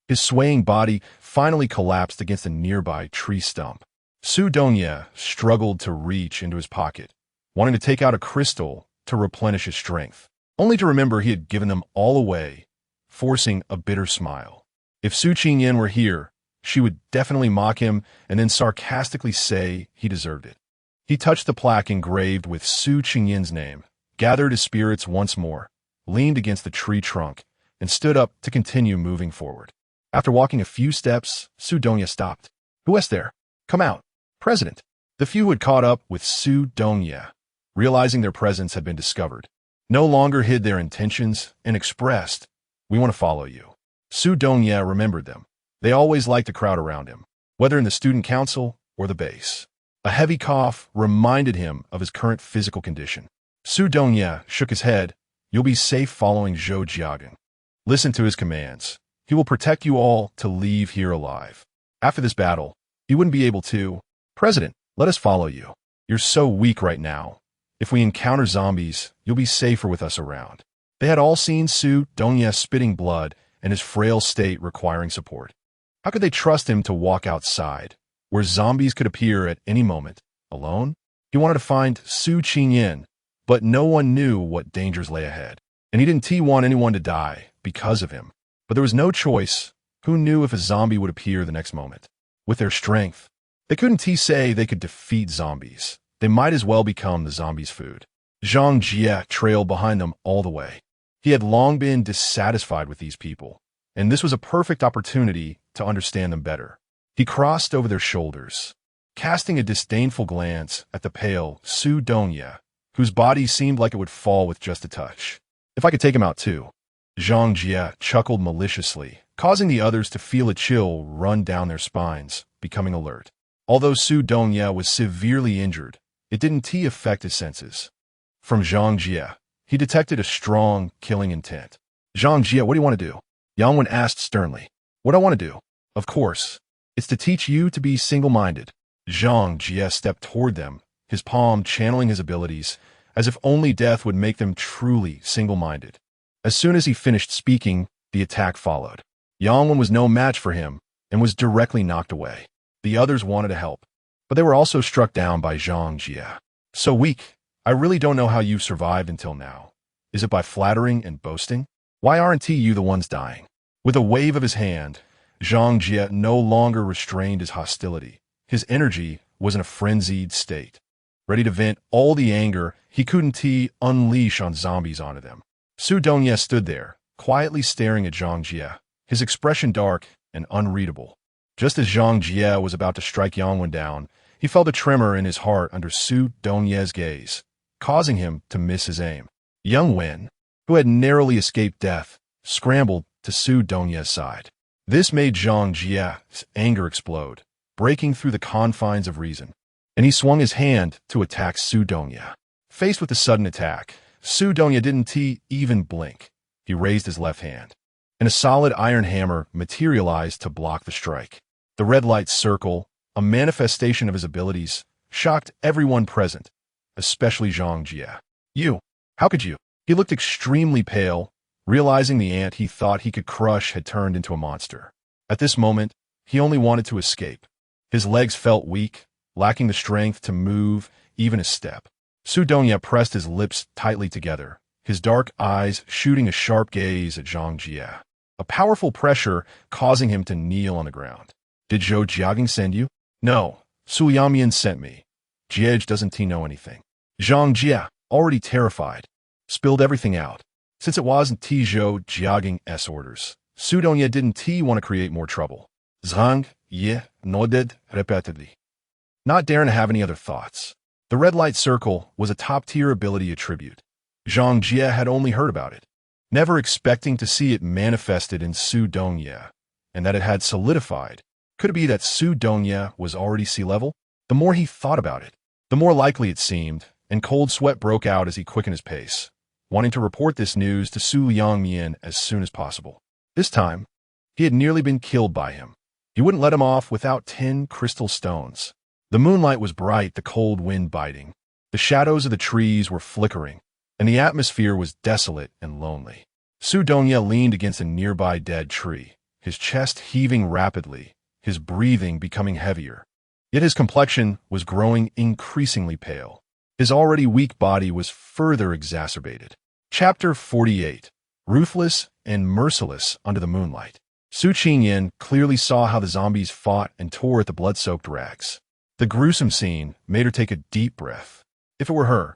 His swaying body finally collapsed against a nearby tree stump. Su Dongye struggled to reach into his pocket, wanting to take out a crystal to replenish his strength, only to remember he had given them all away, forcing a bitter smile. If Su Qingyan were here, she would definitely mock him and then sarcastically say he deserved it. He touched the plaque engraved with Su Qingyan's name, gathered his spirits once more, leaned against the tree trunk, and stood up to continue moving forward. After walking a few steps, Su Dongye stopped. "Who is there? Come out. President." The few who had caught up with Su Dongye, realizing their presence had been discovered, no longer hid their intentions and expressed, "We want to follow you." Su Dongye remembered them. They always liked to crowd around him, whether in the student council or the base. A heavy cough reminded him of his current physical condition. Su Dongye shook his head. "You'll be safe following Zhou Jiageng. Listen to his commands. He will protect you all to leave here alive. After this battle, you wouldn't be able to. President, let us follow you. You're so weak right now. If we encounter zombies, you'll be safer with us around." They had all seen Su Dongye spitting blood and his frail state requiring support. How could they trust him to walk outside, where zombies could appear at any moment, alone? He wanted to find Su Qingyan, but no one knew what dangers lay ahead. And he didn't want anyone to die because of him. But there was no choice. Who knew if a zombie would appear the next moment? With their strength, they couldn't say they could defeat zombies. They might as well become the zombies' food. Zhang Jie trailed behind them all the way. He had long been dissatisfied with these people, and this was a perfect opportunity to understand them better. He crossed over their shoulders, casting a disdainful glance at the pale Su Dongye, whose body seemed like it would fall with just a touch. "If I could take him out too." Zhang Jie chuckled maliciously, causing the others to feel a chill run down their spines, becoming alert. Although Su Dongye was severely injured, it didn't affect his senses. From Zhang Jie, he detected a strong, killing intent. "Zhang Jie, what do you want to do?" Yang Wen asked sternly. "What do I want to do? Of course. It's to teach you to be single-minded." Zhang Jie stepped toward them, his palm channeling his abilities, as if only death would make them truly single-minded. As soon as he finished speaking, the attack followed. Yang Wen was no match for him and was directly knocked away. The others wanted to help, but they were also struck down by Zhang Jie. "So weak. I really don't know how you've survived until now. Is it by flattering and boasting? Why aren't you the ones dying?" With a wave of his hand, Zhang Jie no longer restrained his hostility. His energy was in a frenzied state, ready to vent all the anger he couldn't unleash on zombies onto them. Su Dongye stood there, quietly staring at Zhang Jie, his expression dark and unreadable. Just as Zhang Jie was about to strike Yang Wen down, he felt a tremor in his heart under Su Dongye's gaze, causing him to miss his aim. Yang Wen, who had narrowly escaped death, scrambled to Su Dongye's side. This made Zhang Jie's anger explode, breaking through the confines of reason, and he swung his hand to attack Su Dongye. Faced with the sudden attack, Su Dongye didn't even blink. He raised his left hand, and a solid iron hammer materialized to block the strike. The red light circle, a manifestation of his abilities, shocked everyone present, especially Zhang Jie. "You, how could you?" He looked extremely pale, realizing the ant he thought he could crush had turned into a monster. At this moment, he only wanted to escape. His legs felt weak, lacking the strength to move even a step. Su Dongye pressed his lips tightly together, his dark eyes shooting a sharp gaze at Zhang Jie, a powerful pressure causing him to kneel on the ground. "Did Zhou Jiageng send you?" "No, Su Yamian sent me. Jiej doesn't know anything." Zhang Jie, already terrified, spilled everything out. Since it wasn't Zhou Jiageng's orders, Su Dongye didn't want to create more trouble. Zhang Jie nodded repeatedly, not daring to have any other thoughts. The red light circle was a top-tier ability attribute. Zhang Jie had only heard about it, never expecting to see it manifested in Su Dongye, and that it had solidified. Could it be that Su Dongye was already sea level? The more he thought about it, the more likely it seemed, and cold sweat broke out as he quickened his pace, wanting to report this news to Su Yangmian as soon as possible. This time, he had nearly been killed by him. He wouldn't let him off without 10 crystal stones. The moonlight was bright, the cold wind biting. The shadows of the trees were flickering, and the atmosphere was desolate and lonely. Su Dongye leaned against a nearby dead tree, his chest heaving rapidly, his breathing becoming heavier. Yet his complexion was growing increasingly pale. His already weak body was further exacerbated. Chapter 48. Ruthless and merciless under the moonlight. Su Qingyan clearly saw how the zombies fought and tore at the blood-soaked rags. The gruesome scene made her take a deep breath. If it were her,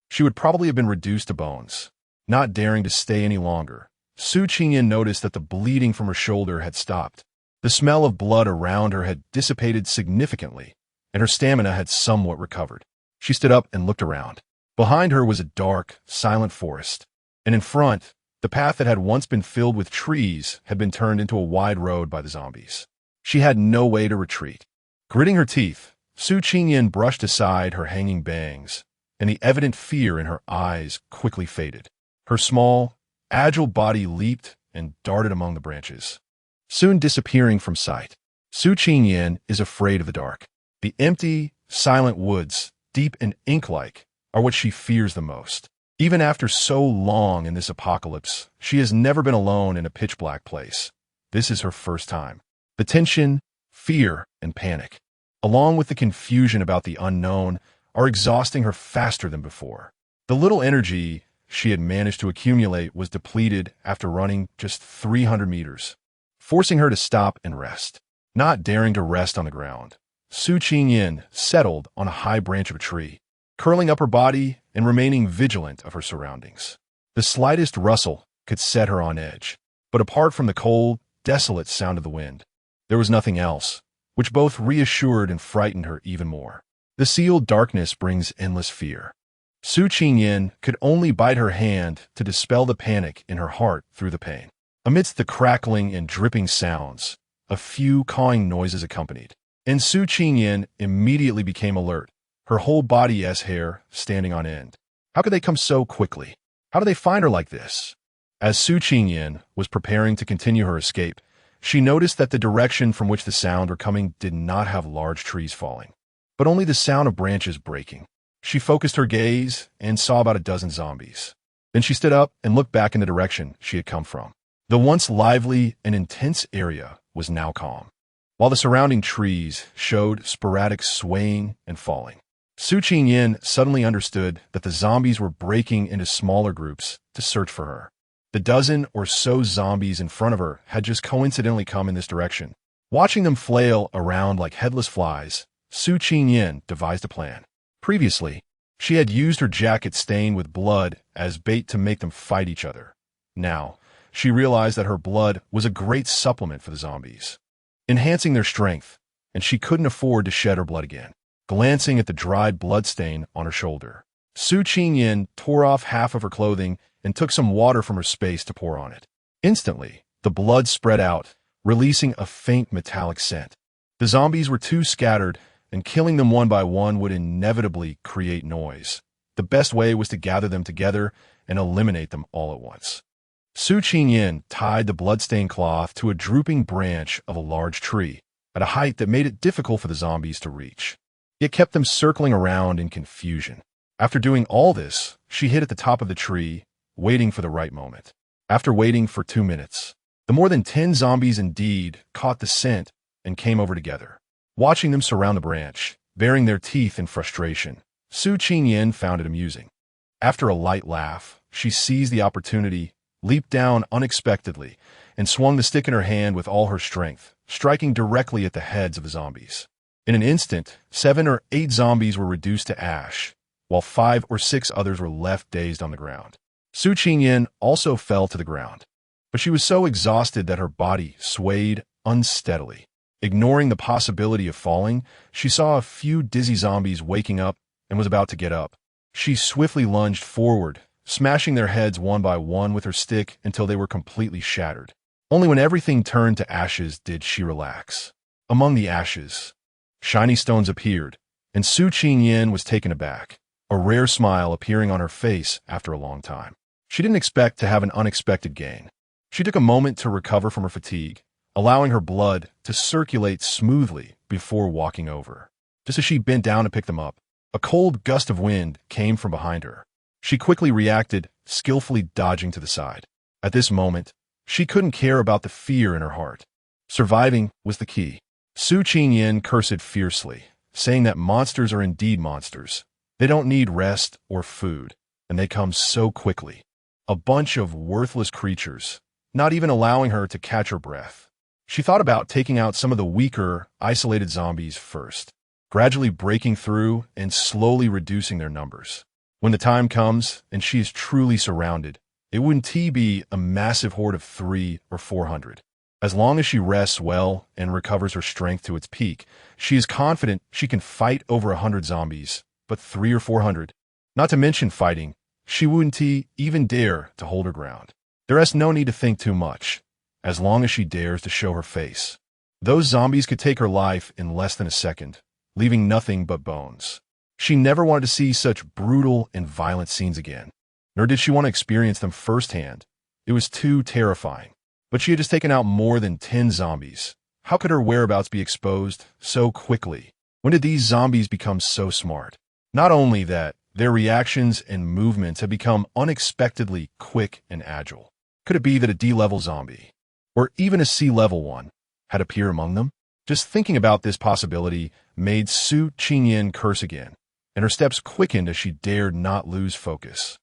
she would probably have been reduced to bones. Not daring to stay any longer, Su Qingyan noticed that the bleeding from her shoulder had stopped. The smell of blood around her had dissipated significantly, and her stamina had somewhat recovered. She stood up and looked around. Behind her was a dark, silent forest, and in front, the path that had once been filled with trees had been turned into a wide road by the zombies. She had no way to retreat. Gritting her teeth, Su Qingyan brushed aside her hanging bangs, and the evident fear in her eyes quickly faded. Her small, agile body leaped and darted among the branches, soon disappearing from sight. Su Qingyan is afraid of the dark. The empty, silent woods, deep and ink-like, are what she fears the most. Even after so long in this apocalypse, she has never been alone in a pitch-black place. This is her first time. The tension, fear, and panic, along with the confusion about the unknown, are exhausting her faster than before. The little energy she had managed to accumulate was depleted after running just 300 meters, forcing her to stop and rest. Not daring to rest on the ground, Su Qingyan settled on a high branch of a tree, curling up her body and remaining vigilant of her surroundings. The slightest rustle could set her on edge, but apart from the cold, desolate sound of the wind, there was nothing else, which both reassured and frightened her even more. The sealed darkness brings endless fear. Su Qingyan could only bite her hand to dispel the panic in her heart through the pain. Amidst the crackling and dripping sounds, a few cawing noises accompanied, and Su Qingyan immediately became alert, her whole body's hair standing on end. How could they come so quickly? How did they find her like this? As Su Qingyan was preparing to continue her escape, she noticed that the direction from which the sound were coming did not have large trees falling, but only the sound of branches breaking. She focused her gaze and saw about a dozen zombies. Then she stood up and looked back in the direction she had come from. The once lively and intense area was now calm, while the surrounding trees showed sporadic swaying and falling. Su Qingyan suddenly understood that the zombies were breaking into smaller groups to search for her. The dozen or so zombies in front of her had just coincidentally come in this direction. Watching them flail around like headless flies, Su Qingyan devised a plan. Previously, she had used her jacket stained with blood as bait to make them fight each other. Now, she realized that her blood was a great supplement for the zombies, enhancing their strength, and she couldn't afford to shed her blood again. Glancing at the dried blood stain on her shoulder, Su Qingyan tore off half of her clothing and took some water from her space to pour on it. Instantly, the blood spread out, releasing a faint metallic scent. The zombies were too scattered, and killing them one by one would inevitably create noise. The best way was to gather them together and eliminate them all at once. Su Qingyan tied the blood-stained cloth to a drooping branch of a large tree, at a height that made it difficult for the zombies to reach. It kept them circling around in confusion. After doing all this, she hid at the top of the tree, waiting for the right moment. After waiting for 2 minutes, the more than 10 zombies indeed caught the scent and came over together. Watching them surround the branch, baring their teeth in frustration, Su Qingyan found it amusing. After a light laugh, she seized the opportunity, leaped down unexpectedly, and swung the stick in her hand with all her strength, striking directly at the heads of the zombies. In an instant, 7 or 8 zombies were reduced to ash, while 5 or 6 others were left dazed on the ground. Su Qingyan also fell to the ground, but she was so exhausted that her body swayed unsteadily. Ignoring the possibility of falling, she saw a few dizzy zombies waking up and was about to get up. She swiftly lunged forward, smashing their heads one by one with her stick until they were completely shattered. Only when everything turned to ashes did she relax. Among the ashes, shiny stones appeared, and Su Qingyan was taken aback, a rare smile appearing on her face after a long time. She didn't expect to have an unexpected gain. She took a moment to recover from her fatigue, allowing her blood to circulate smoothly before walking over. Just as she bent down to pick them up, a cold gust of wind came from behind her. She quickly reacted, skillfully dodging to the side. At this moment, she couldn't care about the fear in her heart. Surviving was the key. Su Qingyan cursed fiercely, saying that monsters are indeed monsters. They don't need rest or food, and they come so quickly. A bunch of worthless creatures, not even allowing her to catch her breath. She thought about taking out some of the weaker, isolated zombies first, gradually breaking through and slowly reducing their numbers. When the time comes and she is truly surrounded, It wouldn't be a massive horde of 300 or 400. As long as she rests well and recovers her strength to its peak, she is confident she can fight over 100 zombies, but 300 or 400? Not to mention fighting, she wouldn't even dare to hold her ground. There's no need to think too much, as long as she dares to show her face. Those zombies could take her life in less than a second, leaving nothing but bones. She never wanted to see such brutal and violent scenes again, nor did she want to experience them firsthand. It was too terrifying. But she had just taken out more than 10 zombies. How could her whereabouts be exposed so quickly? When did these zombies become so smart? Not only that, their reactions and movements had become unexpectedly quick and agile. Could it be that a D-level zombie, or even a C-level one, had appeared among them? Just thinking about this possibility made Su Qingyan curse again, and her steps quickened as she dared not lose focus.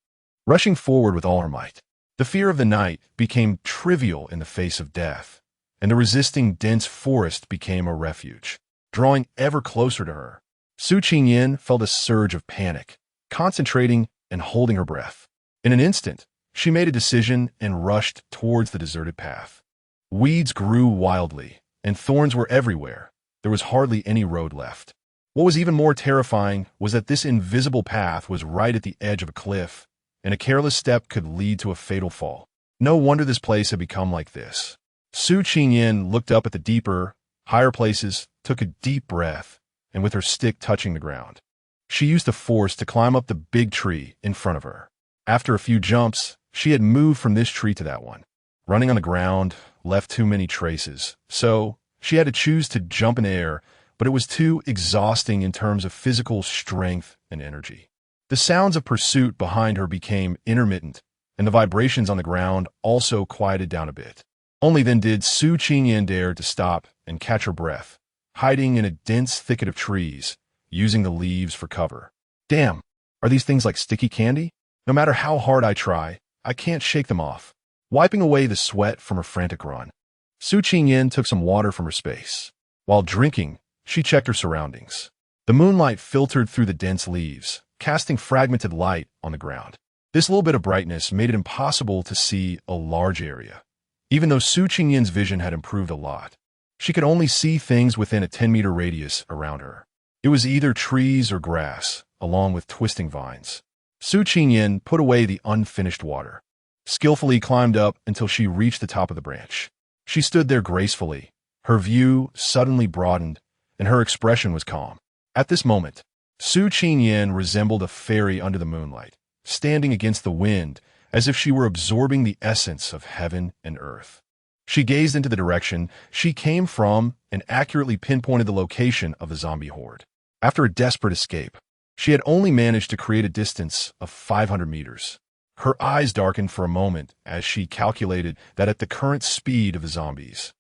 Rushing forward with all her might, the fear of the night became trivial in the face of death, and the resisting dense forest became a refuge, drawing ever closer to her. Su Qingyan felt a surge of panic, concentrating and holding her breath. In an instant, she made a decision and rushed towards the deserted path. Weeds grew wildly, and thorns were everywhere. There was hardly any road left. What was even more terrifying was that this invisible path was right at the edge of a cliff, and a careless step could lead to a fatal fall. No wonder this place had become like this. Su Qingyan looked up at the deeper, higher places, took a deep breath, and with her stick touching the ground, she used the force to climb up the big tree in front of her. After a few jumps, she had moved from this tree to that one. Running on the ground left too many traces, so she had to choose to jump in air, but it was too exhausting in terms of physical strength and energy. The sounds of pursuit behind her became intermittent, and the vibrations on the ground also quieted down a bit. Only then did Su Qingyan dare to stop and catch her breath, hiding in a dense thicket of trees, using the leaves for cover. Damn, are these things like sticky candy? No matter how hard I try, I can't shake them off. Wiping away the sweat from her frantic run, Su Qingyan took some water from her space. While drinking, she checked her surroundings. The moonlight filtered through the dense leaves, casting fragmented light on the ground. This little bit of brightness made it impossible to see a large area. Even though Su Qingyan's vision had improved a lot, she could only see things within a 10-meter radius around her. It was either trees or grass, along with twisting vines. Su Qingyan put away the unfinished water, skillfully climbed up until she reached the top of the branch. She stood there gracefully. Her view suddenly broadened, and her expression was calm. At this moment, Su Qingyan resembled a fairy under the moonlight, standing against the wind as if she were absorbing the essence of heaven and earth. She gazed into the direction she came from and accurately pinpointed the location of the zombie horde. After a desperate escape, she had only managed to create a distance of 500 meters. Her eyes darkened for a moment as she calculated that at the current speed of the zombies,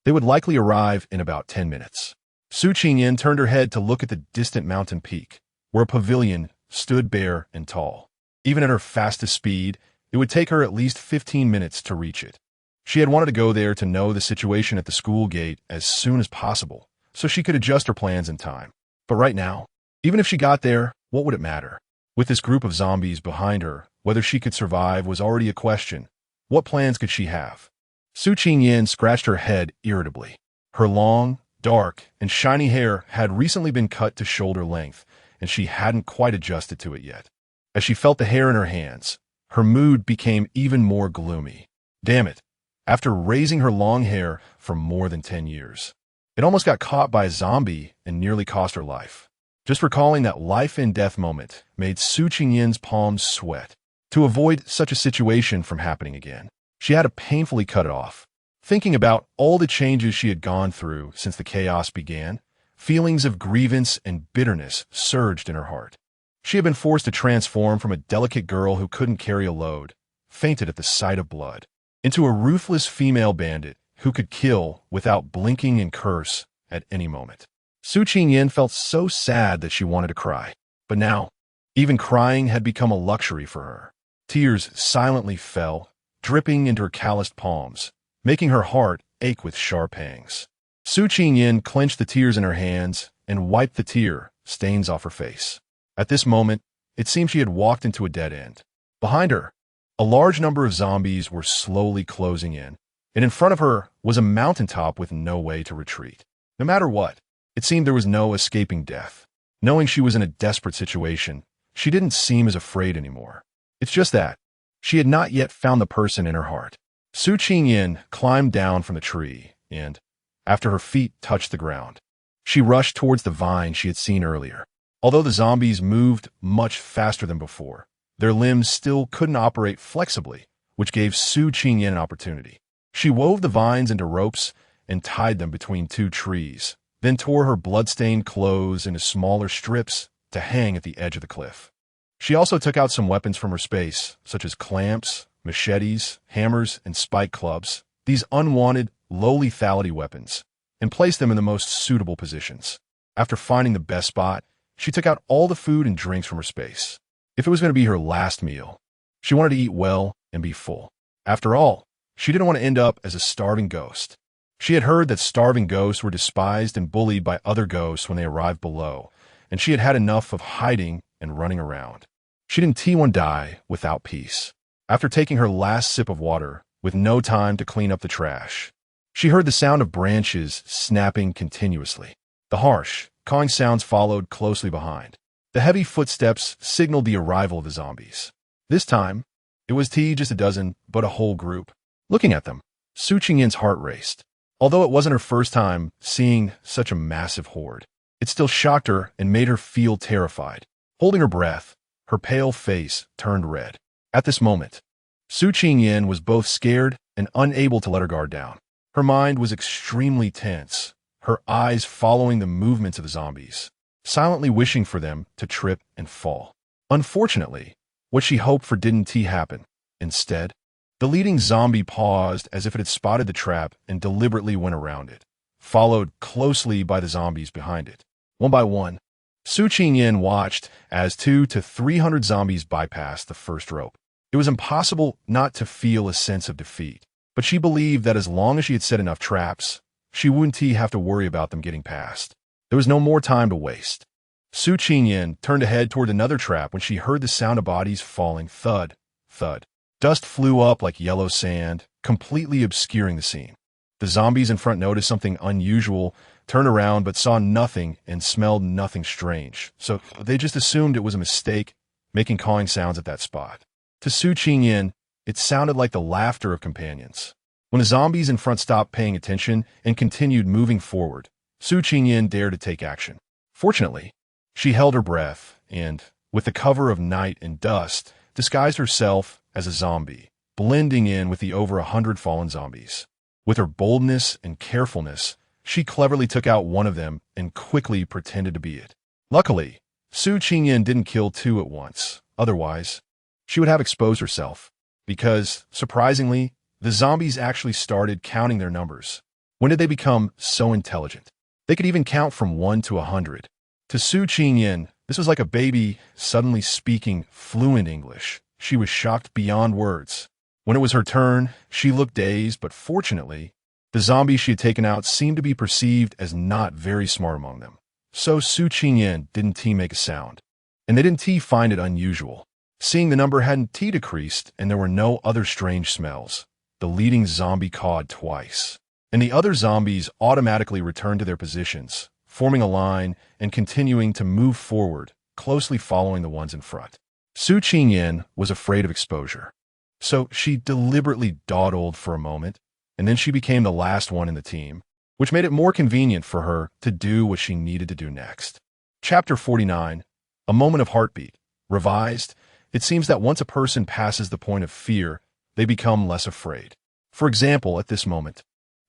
they would likely arrive in about 10 minutes. Su Qingyan turned her head to look at the distant mountain peak, where a pavilion stood bare and tall. Even at her fastest speed, it would take her at least 15 minutes to reach it. She had wanted to go there to know the situation at the school gate as soon as possible, so she could adjust her plans in time. But right now, even if she got there, what would it matter? With this group of zombies behind her, whether she could survive was already a question. What plans could she have? Su Qingyan scratched her head irritably. Her long, dark, and shiny hair had recently been cut to shoulder length, and she hadn't quite adjusted to it yet. As she felt the hair in her hands, her mood became even more gloomy. Damn it. After raising her long hair for more than 10 years, it almost got caught by a zombie and nearly cost her life. Just recalling that life-and-death moment made Su Qingyan's palms sweat. To avoid such a situation from happening again, she had to painfully cut it off. Thinking about all the changes she had gone through since the chaos began, feelings of grievance and bitterness surged in her heart. She had been forced to transform from a delicate girl who couldn't carry a load, fainted at the sight of blood, into a ruthless female bandit who could kill without blinking and curse at any moment. Su Qingyan felt so sad that she wanted to cry. But now, even crying had become a luxury for her. Tears silently fell, dripping into her calloused palms, making her heart ache with sharp pangs. Su Qingyan clenched the tears in her hands and wiped the tear stains off her face. At this moment, it seemed she had walked into a dead end. Behind her, A large number of zombies were slowly closing in, and in front of her was a mountaintop with no way to retreat. No matter what, it seemed there was no escaping death. Knowing she was in a desperate situation, she didn't seem as afraid anymore. It's just that she had not yet found the person in her heart. Su Qingyin climbed down from the tree, and, after her feet touched the ground, she rushed towards the vine she had seen earlier. Although the zombies moved much faster than before, their limbs still couldn't operate flexibly, which gave Su Qingyin an opportunity. She wove the vines into ropes and tied them between two trees, then tore her blood-stained clothes into smaller strips to hang at the edge of the cliff. She also took out some weapons from her space, such as clamps, machetes, hammers, and spike clubs, these unwanted, low-lethality weapons, and placed them in the most suitable positions. After finding the best spot, she took out all the food and drinks from her space. If it was going to be her last meal, she wanted to eat well and be full. After all, she didn't want to end up as a starving ghost. She had heard that starving ghosts were despised and bullied by other ghosts when they arrived below, and she had had enough of hiding and running around. She didn't want to die without peace. After taking her last sip of water, with no time to clean up the trash, she heard the sound of branches snapping continuously. The harsh, cawing sounds followed closely behind. The heavy footsteps signaled the arrival of the zombies. This time, it was just a dozen, but a whole group. Looking at them, Su Qingyin's heart raced. Although it wasn't her first time seeing such a massive horde, it still shocked her and made her feel terrified. Holding her breath, her pale face turned red. At this moment, Su Qingyin was both scared and unable to let her guard down. Her mind was extremely tense, her eyes following the movements of the zombies, silently wishing for them to trip and fall. Unfortunately, what she hoped for didn't happen. Instead, the leading zombie paused as if it had spotted the trap and deliberately went around it, followed closely by the zombies behind it. One by one, Su Qingyin watched as 200 to 300 zombies bypassed the first rope. It was impossible not to feel a sense of defeat, but she believed that as long as she had set enough traps, she wouldn't have to worry about them getting past. There was no more time to waste. Su Qingyin turned to head toward another trap when she heard the sound of bodies falling thud, thud. Dust flew up like yellow sand, completely obscuring the scene. The zombies in front noticed something unusual, turned around but saw nothing and smelled nothing strange, so they just assumed it was a mistake, making cawing sounds at that spot. To Su Qingyin, it sounded like the laughter of companions. When the zombies in front stopped paying attention and continued moving forward, Su Qingyin dared to take action. Fortunately, she held her breath and, with the cover of night and dust, disguised herself as a zombie, blending in with the over 100 fallen zombies. With her boldness and carefulness, she cleverly took out one of them and quickly pretended to be it. Luckily, Su Qingyin didn't kill two at once. Otherwise, she would have exposed herself, because, surprisingly, the zombies actually started counting their numbers. When did they become so intelligent? They could even count from 1 to 100. To Su Qingyin, this was like a baby suddenly speaking fluent English. She was shocked beyond words. When it was her turn, she looked dazed, but fortunately, the zombies she had taken out seemed to be perceived as not very smart among them. So Su Qingyin didn't make a sound, and they didn't find it unusual. Seeing the number hadn't decreased and there were no other strange smells, the leading zombie cawed twice, and the other zombies automatically returned to their positions, forming a line and continuing to move forward, closely following the ones in front. Su Qingyin was afraid of exposure, so she deliberately dawdled for a moment, and then she became the last one in the team, which made it more convenient for her to do what she needed to do next. Chapter 49, A Moment of Heartbeat. Revised, it seems that once a person passes the point of fear, they become less afraid. For example, at this moment,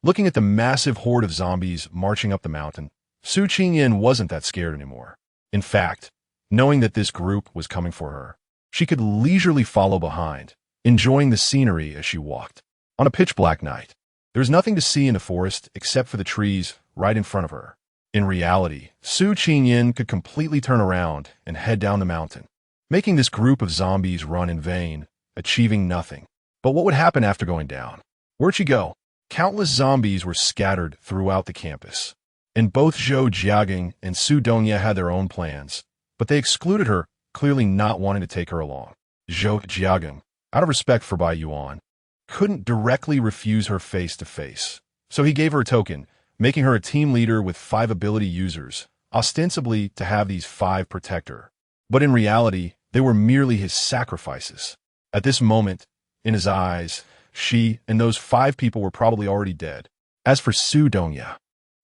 looking at the massive horde of zombies marching up the mountain, Su Qingyin wasn't that scared anymore. In fact, knowing that this group was coming for her, she could leisurely follow behind, enjoying the scenery as she walked. On a pitch-black night, there was nothing to see in the forest except for the trees right in front of her. In reality, Su Qingyin could completely turn around and head down the mountain, making this group of zombies run in vain, achieving nothing. But what would happen after going down? Where'd she go? Countless zombies were scattered throughout the campus, and both Zhou Jiaging and Su Dongye had their own plans, but they excluded her, clearly not wanting to take her along. Zhou Jiaging, out of respect for Bai Yuan, couldn't directly refuse her face to face. So he gave her a token, making her a team leader with 5 ability users, ostensibly to have these 5 protect her. But in reality, they were merely his sacrifices. At this moment, in his eyes, she and those 5 people were probably already dead. As for Su Dongya,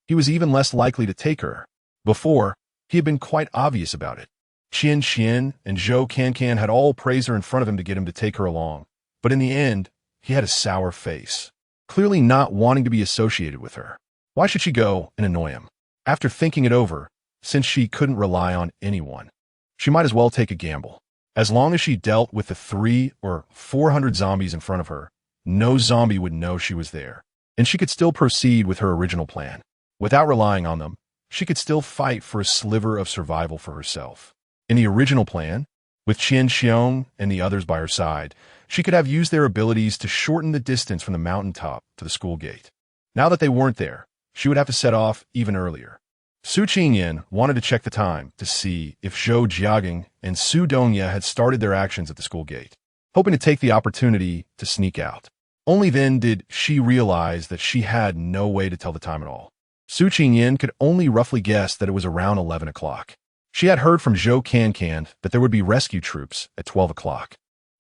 he was even less likely to take her. Before, he had been quite obvious about it. Qian Qian and Zhou Cancan had all praised her in front of him to get him to take her along. But in the end, he had a sour face, clearly not wanting to be associated with her. Why should she go and annoy him? After thinking it over, since she couldn't rely on anyone, she might as well take a gamble. As long as she dealt with the 300 or 400 zombies in front of her, no zombie would know she was there, and she could still proceed with her original plan. Without relying on them, she could still fight for a sliver of survival for herself. In the original plan, with Qian Xiong and the others by her side, she could have used their abilities to shorten the distance from the mountaintop to the school gate. Now that they weren't there, she would have to set off even earlier. Su Qingyan wanted to check the time to see if Zhou Jiaging and Su Dongya had started their actions at the school gate, hoping to take the opportunity to sneak out. Only then did she realize that she had no way to tell the time at all. Su Qingyan could only roughly guess that it was around 11 o'clock. She had heard from Zhou Cancan that there would be rescue troops at 12 o'clock.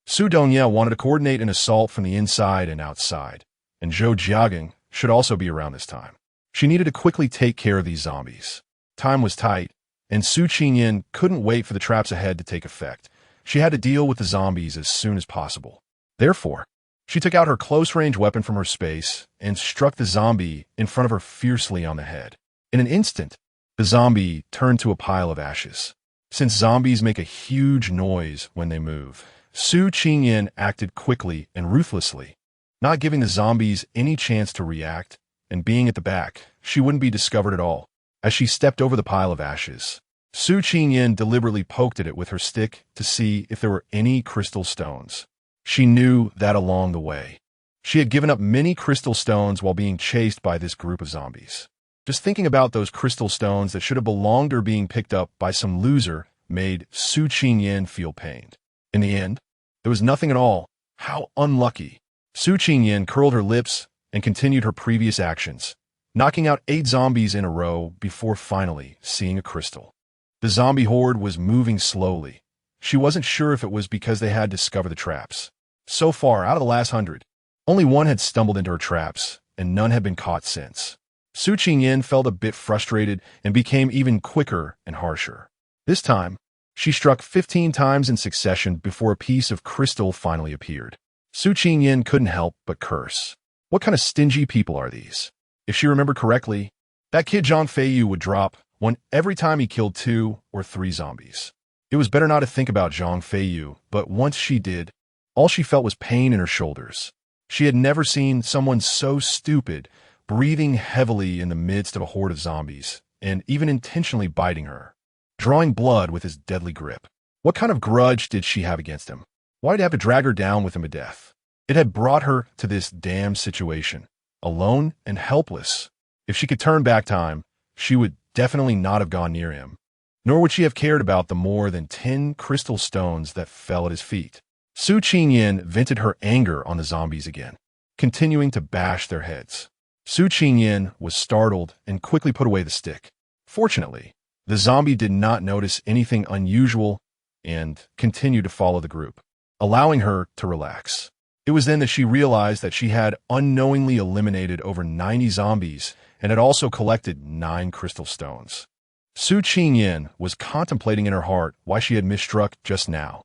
Su Dongya wanted to coordinate an assault from the inside and outside, and Zhou Jiaging should also be around this time. She needed to quickly take care of these zombies. Time was tight, and Su Qingyan couldn't wait for the traps ahead to take effect. She had to deal with the zombies as soon as possible. Therefore, she took out her close-range weapon from her space and struck the zombie in front of her fiercely on the head. In an instant, the zombie turned to a pile of ashes. Since zombies make a huge noise when they move, Su Qingyan acted quickly and ruthlessly, not giving the zombies any chance to react, and being at the back, she wouldn't be discovered at all. As she stepped over the pile of ashes, Su Qingyan deliberately poked at it with her stick to see if there were any crystal stones. She knew that along the way, she had given up many crystal stones while being chased by this group of zombies. Just thinking about those crystal stones that should have belonged to her being picked up by some loser made Su Qingyan feel pained. In the end, there was nothing at all. How unlucky. Su Qingyan curled her lips and continued her previous actions, knocking out 8 zombies in a row before finally seeing a crystal. The zombie horde was moving slowly. She wasn't sure if it was because they had discovered the traps. So far, out of the last 100, only one had stumbled into her traps, and none had been caught since. Su Qingyan felt a bit frustrated and became even quicker and harsher. This time, she struck 15 times in succession before a piece of crystal finally appeared. Su Qingyan couldn't help but curse. What kind of stingy people are these? If she remembered correctly, that kid Zhang Feiyu would drop one every time he killed 2 or 3 zombies. It was better not to think about Zhang Feiyu, but once she did, all she felt was pain in her shoulders. She had never seen someone so stupid, breathing heavily in the midst of a horde of zombies, and even intentionally biting her, drawing blood with his deadly grip. What kind of grudge did she have against him? Why did he have to drag her down with him to death? It had brought her to this damned situation, alone and helpless. If she could turn back time, she would definitely not have gone near him, nor would she have cared about the more than 10 crystal stones that fell at his feet. Su Qingyan vented her anger on the zombies again, continuing to bash their heads. Su Qingyan was startled and quickly put away the stick. Fortunately, the zombie did not notice anything unusual and continued to follow the group, allowing her to relax. It was then that she realized that she had unknowingly eliminated over 90 zombies and had also collected 9 crystal stones. Su Qingyan was contemplating in her heart why she had misstruck just now.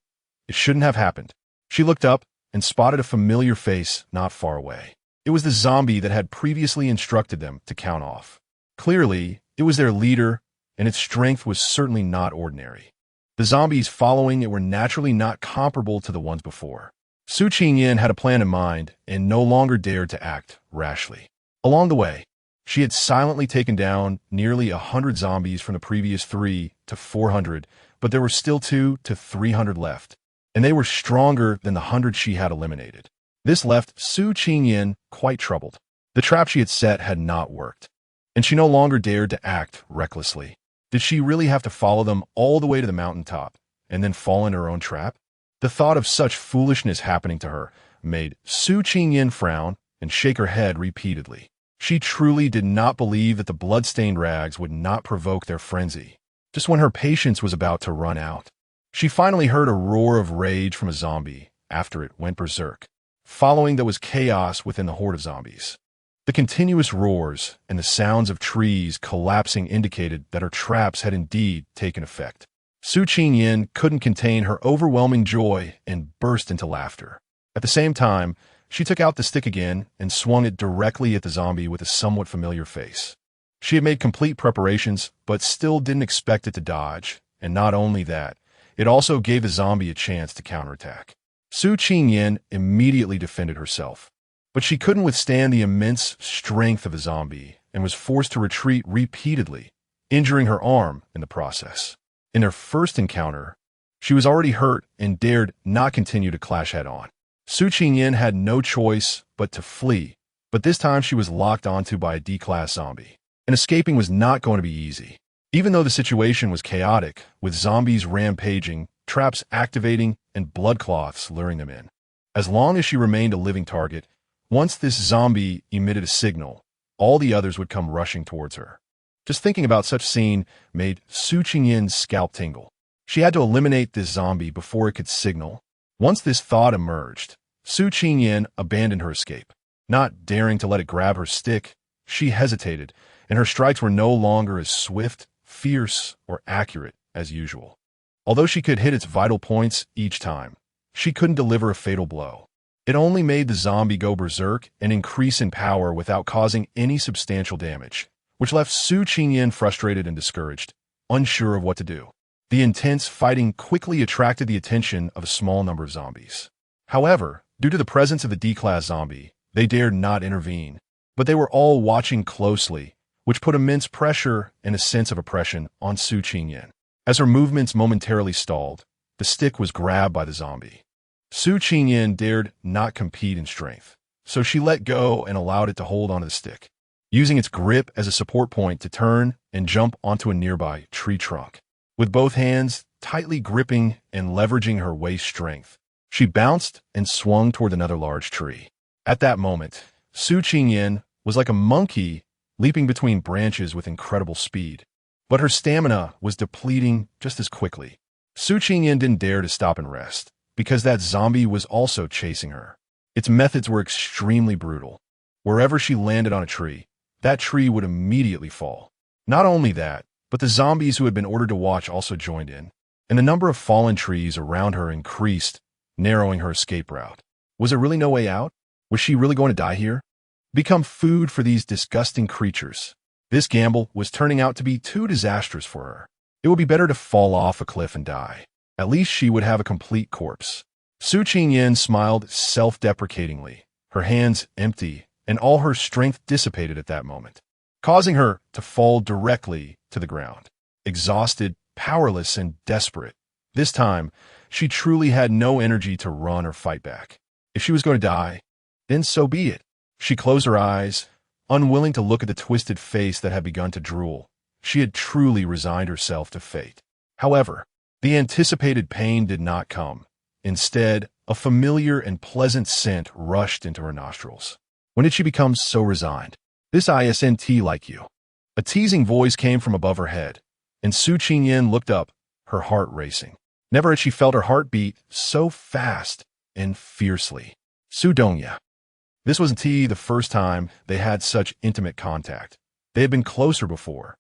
It shouldn't have happened. She looked up and spotted a familiar face not far away. It was the zombie that had previously instructed them to count off. Clearly, it was their leader, and its strength was certainly not ordinary. The zombies following it were naturally not comparable to the ones before. Su Qingyan had a plan in mind and no longer dared to act rashly. Along the way, she had silently taken down nearly 100 zombies from the previous 300 to 400, but there were still 200 to 300 left, and they were stronger than the 100 she had eliminated. This left Su Qingyan quite troubled. The trap she had set had not worked, and she no longer dared to act recklessly. Did she really have to follow them all the way to the mountaintop and then fall in her own trap? The thought of such foolishness happening to her made Su Qingyan frown and shake her head repeatedly. She truly did not believe that the blood-stained rags would not provoke their frenzy. Just when her patience was about to run out, she finally heard a roar of rage from a zombie after it went berserk. Following that was chaos within the horde of zombies. The continuous roars and the sounds of trees collapsing indicated that her traps had indeed taken effect. Su Qingyan couldn't contain her overwhelming joy and burst into laughter. At the same time, she took out the stick again and swung it directly at the zombie with a somewhat familiar face. She had made complete preparations, but still didn't expect it to dodge, and not only that, it also gave the zombie a chance to counterattack. Su Qingyan immediately defended herself, but she couldn't withstand the immense strength of the zombie and was forced to retreat repeatedly, injuring her arm in the process. In their first encounter, she was already hurt and dared not continue to clash head-on. Su Qingyan had no choice but to flee, but this time she was locked onto by a D-class zombie, and escaping was not going to be easy. Even though the situation was chaotic, with zombies rampaging, traps activating, and blood cloths luring them in. As long as she remained a living target, once this zombie emitted a signal, all the others would come rushing towards her. Just thinking about such scene made Su Qingyan's scalp tingle. She had to eliminate this zombie before it could signal. Once this thought emerged, Su Qingyan abandoned her escape. Not daring to let it grab her stick, she hesitated, and her strikes were no longer as swift, fierce, or accurate as usual. Although she could hit its vital points each time, she couldn't deliver a fatal blow. It only made the zombie go berserk and increase in power without causing any substantial damage, which left Su Qingyan frustrated and discouraged, unsure of what to do. The intense fighting quickly attracted the attention of a small number of zombies. However, due to the presence of the D-class zombie, they dared not intervene, but they were all watching closely, which put immense pressure and a sense of oppression on Su Qingyan. As her movements momentarily stalled, the stick was grabbed by the zombie. Su Qingyan dared not compete in strength, so she let go and allowed it to hold onto the stick, using its grip as a support point to turn and jump onto a nearby tree trunk. With both hands tightly gripping and leveraging her waist strength, she bounced and swung toward another large tree. At that moment, Su Qingyan was like a monkey leaping between branches with incredible speed, but her stamina was depleting just as quickly. Su Qingyan didn't dare to stop and rest, because that zombie was also chasing her. Its methods were extremely brutal. Wherever she landed on a tree, that tree would immediately fall. Not only that, but the zombies who had been ordered to watch also joined in, and the number of fallen trees around her increased, narrowing her escape route. Was there really no way out? Was she really going to die here? Become food for these disgusting creatures. This gamble was turning out to be too disastrous for her. It would be better to fall off a cliff and die. At least she would have a complete corpse. Su Qingyan smiled self-deprecatingly, her hands empty, and all her strength dissipated at that moment, causing her to fall directly to the ground. Exhausted, powerless, and desperate. This time, she truly had no energy to run or fight back. If she was going to die, then so be it. She closed her eyes, unwilling to look at the twisted face that had begun to drool. She had truly resigned herself to fate. However, the anticipated pain did not come. Instead, a familiar and pleasant scent rushed into her nostrils. When did she become so resigned? This isn't like you. A teasing voice came from above her head, and Su Qingyan looked up, her heart racing. Never had she felt her heart beat so fast and fiercely. Su Dongya. This wasn't the first time they had such intimate contact. They had been closer before,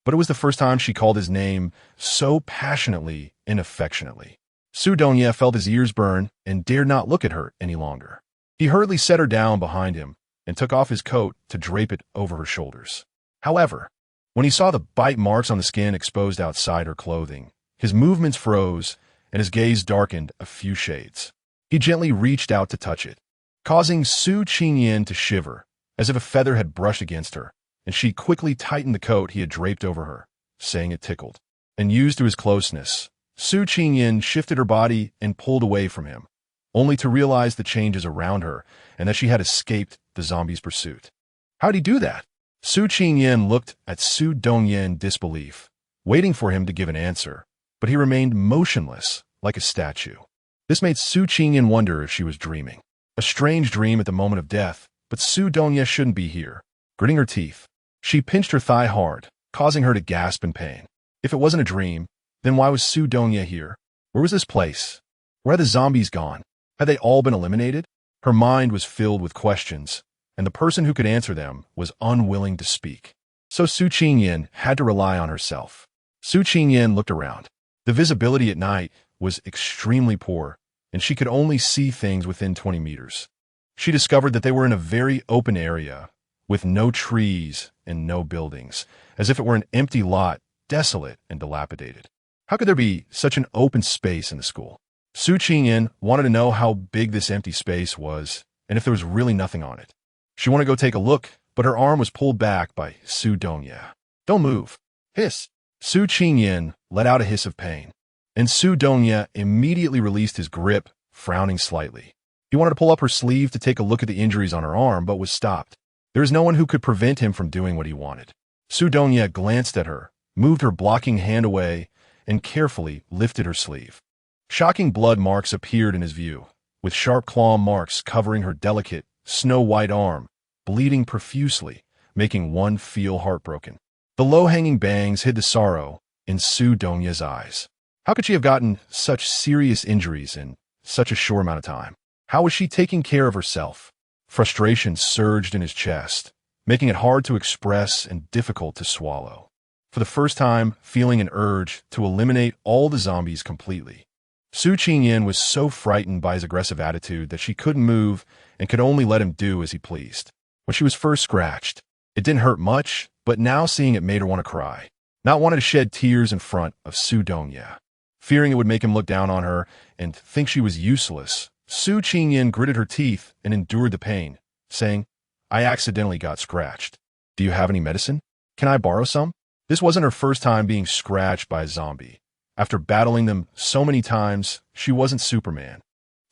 but it was the first time she called his name so passionately and affectionately. Su Dongya felt his ears burn and dared not look at her any longer. He hurriedly set her down behind him and took off his coat to drape it over her shoulders. However, when he saw the bite marks on the skin exposed outside her clothing, his movements froze and his gaze darkened a few shades. He gently reached out to touch it, causing Su Qingyan to shiver, as if a feather had brushed against her, and she quickly tightened the coat he had draped over her, saying it tickled. And used to his closeness, Su Qingyan shifted her body and pulled away from him, only to realize the changes around her and that she had escaped the zombie's pursuit. How'd he do that? Su Qingyan looked at Su Dongya in disbelief, waiting for him to give an answer, but he remained motionless like a statue. This made Su Qingyan wonder if she was dreaming. A strange dream at the moment of death, but Su Donya shouldn't be here. Gritting her teeth, she pinched her thigh hard, causing her to gasp in pain. If it wasn't a dream, then why was Su Donya here? Where was this place? Where had the zombies gone? Had they all been eliminated? Her mind was filled with questions, and the person who could answer them was unwilling to speak. So Su Qingyan had to rely on herself. Su Qingyan looked around. The visibility at night was extremely poor, and she could only see things within 20 meters. She discovered that they were in a very open area, with no trees and no buildings, as if it were an empty lot, desolate and dilapidated. How could there be such an open space in the school? Su Qingyan wanted to know how big this empty space was, and if there was really nothing on it. She wanted to go take a look, but her arm was pulled back by Su Donya. "Don't move." Hiss. Su Qingyan let out a hiss of pain, and Su Donya immediately released his grip, frowning slightly. He wanted to pull up her sleeve to take a look at the injuries on her arm, but was stopped. There was no one who could prevent him from doing what he wanted. Su Donya glanced at her, moved her blocking hand away, and carefully lifted her sleeve. Shocking blood marks appeared in his view, with sharp claw marks covering her delicate, snow-white arm, bleeding profusely, making one feel heartbroken. The low-hanging bangs hid the sorrow in Su Donya's eyes. How could she have gotten such serious injuries in such a short amount of time? How was she taking care of herself? Frustration surged in his chest, making it hard to express and difficult to swallow. For the first time, feeling an urge to eliminate all the zombies completely. Su Qingyan was so frightened by his aggressive attitude that she couldn't move and could only let him do as he pleased. When she was first scratched, it didn't hurt much, but now seeing it made her want to cry. Not wanting to shed tears in front of Su Donya. Fearing it would make him look down on her and think she was useless, Su Qingyan gritted her teeth and endured the pain, saying, "I accidentally got scratched. Do you have any medicine? Can I borrow some?" This wasn't her first time being scratched by a zombie. After battling them so many times, she wasn't Superman.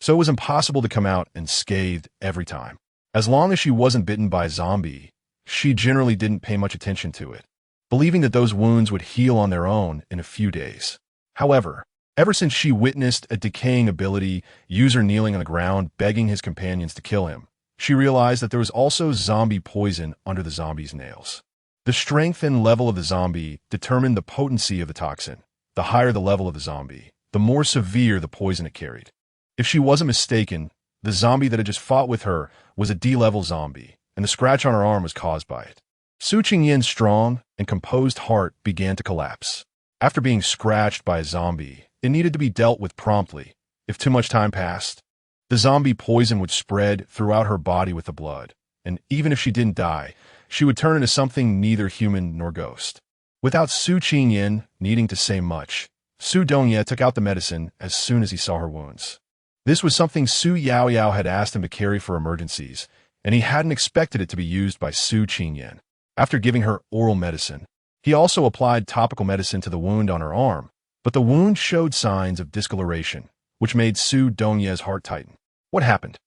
So it was impossible to come out unscathed every time. As long as she wasn't bitten by a zombie, she generally didn't pay much attention to it, believing that those wounds would heal on their own in a few days. However, ever since she witnessed a decaying ability user kneeling on the ground begging his companions to kill him, she realized that there was also zombie poison under the zombie's nails. The strength and level of the zombie determined the potency of the toxin. The higher the level of the zombie, the more severe the poison it carried. If she wasn't mistaken, the zombie that had just fought with her was a D-level zombie, and the scratch on her arm was caused by it. Su Qingyan's strong and composed heart began to collapse. After being scratched by a zombie, it needed to be dealt with promptly. If too much time passed, the zombie poison would spread throughout her body with the blood, and even if she didn't die, she would turn into something neither human nor ghost. Without Su Qingyan needing to say much, Su Donya took out the medicine as soon as he saw her wounds. This was something Su Yaoyao had asked him to carry for emergencies, and he hadn't expected it to be used by Su Qingyan. After giving her oral medicine, he also applied topical medicine to the wound on her arm, but the wound showed signs of discoloration, which made Su Donya's heart tighten. What happened?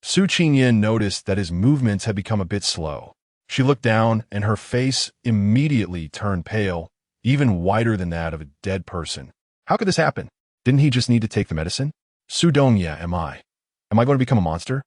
Su Qingyan noticed that his movements had become a bit slow. She looked down, and her face immediately turned pale, even whiter than that of a dead person. How could this happen? Didn't he just need to take the medicine? Su Donya, am I going to become a monster?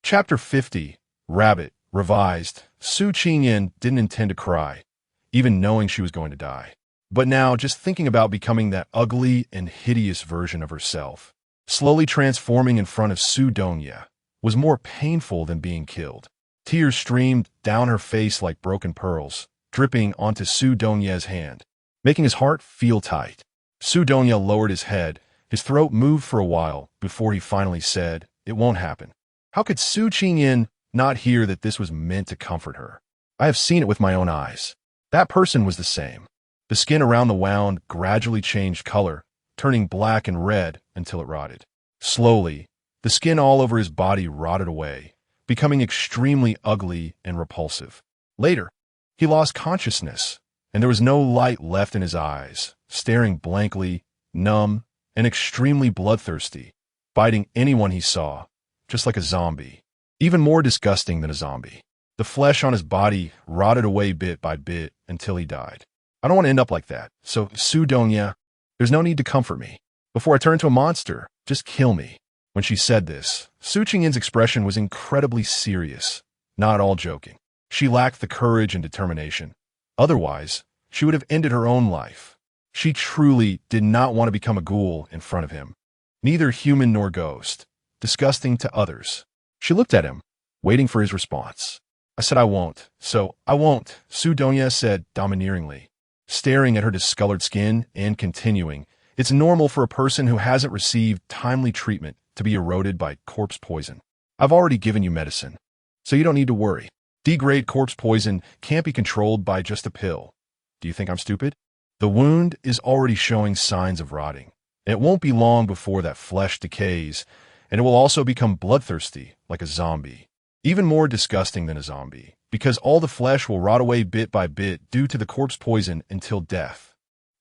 Chapter 50, Rabbit, Revised. Su Qingyan didn't intend to cry, even knowing she was going to die. But now, just thinking about becoming that ugly and hideous version of herself, slowly transforming in front of Su Donya, was more painful than being killed. Tears streamed down her face like broken pearls, dripping onto Su Donya's hand, making his heart feel tight. Su Donya lowered his head. His throat moved for a while before he finally said, "It won't happen." How could Su Qingyan not hear that this was meant to comfort her? I have seen it with my own eyes. That person was the same. The skin around the wound gradually changed color, turning black and red until it rotted. Slowly, the skin all over his body rotted away, becoming extremely ugly and repulsive. Later, he lost consciousness, and there was no light left in his eyes, staring blankly, numb, and extremely bloodthirsty, biting anyone he saw, just like a zombie. Even more disgusting than a zombie. The flesh on his body rotted away bit by bit until he died. I don't want to end up like that, so Su Donya, there's no need to comfort me. Before I turn into a monster, just kill me. When she said this, Su Qingyin's expression was incredibly serious, not at all joking. She lacked the courage and determination. Otherwise, she would have ended her own life. She truly did not want to become a ghoul in front of him. Neither human nor ghost. Disgusting to others. She looked at him, waiting for his response. I said I won't, so I won't, Su Donya said domineeringly, staring at her discolored skin and continuing. It's normal for a person who hasn't received timely treatment to be eroded by corpse poison. I've already given you medicine, so you don't need to worry. D-grade corpse poison can't be controlled by just a pill. Do you think I'm stupid? The wound is already showing signs of rotting. It won't be long before that flesh decays, and it will also become bloodthirsty like a zombie. Even more disgusting than a zombie, because all the flesh will rot away bit by bit due to the corpse poison until death.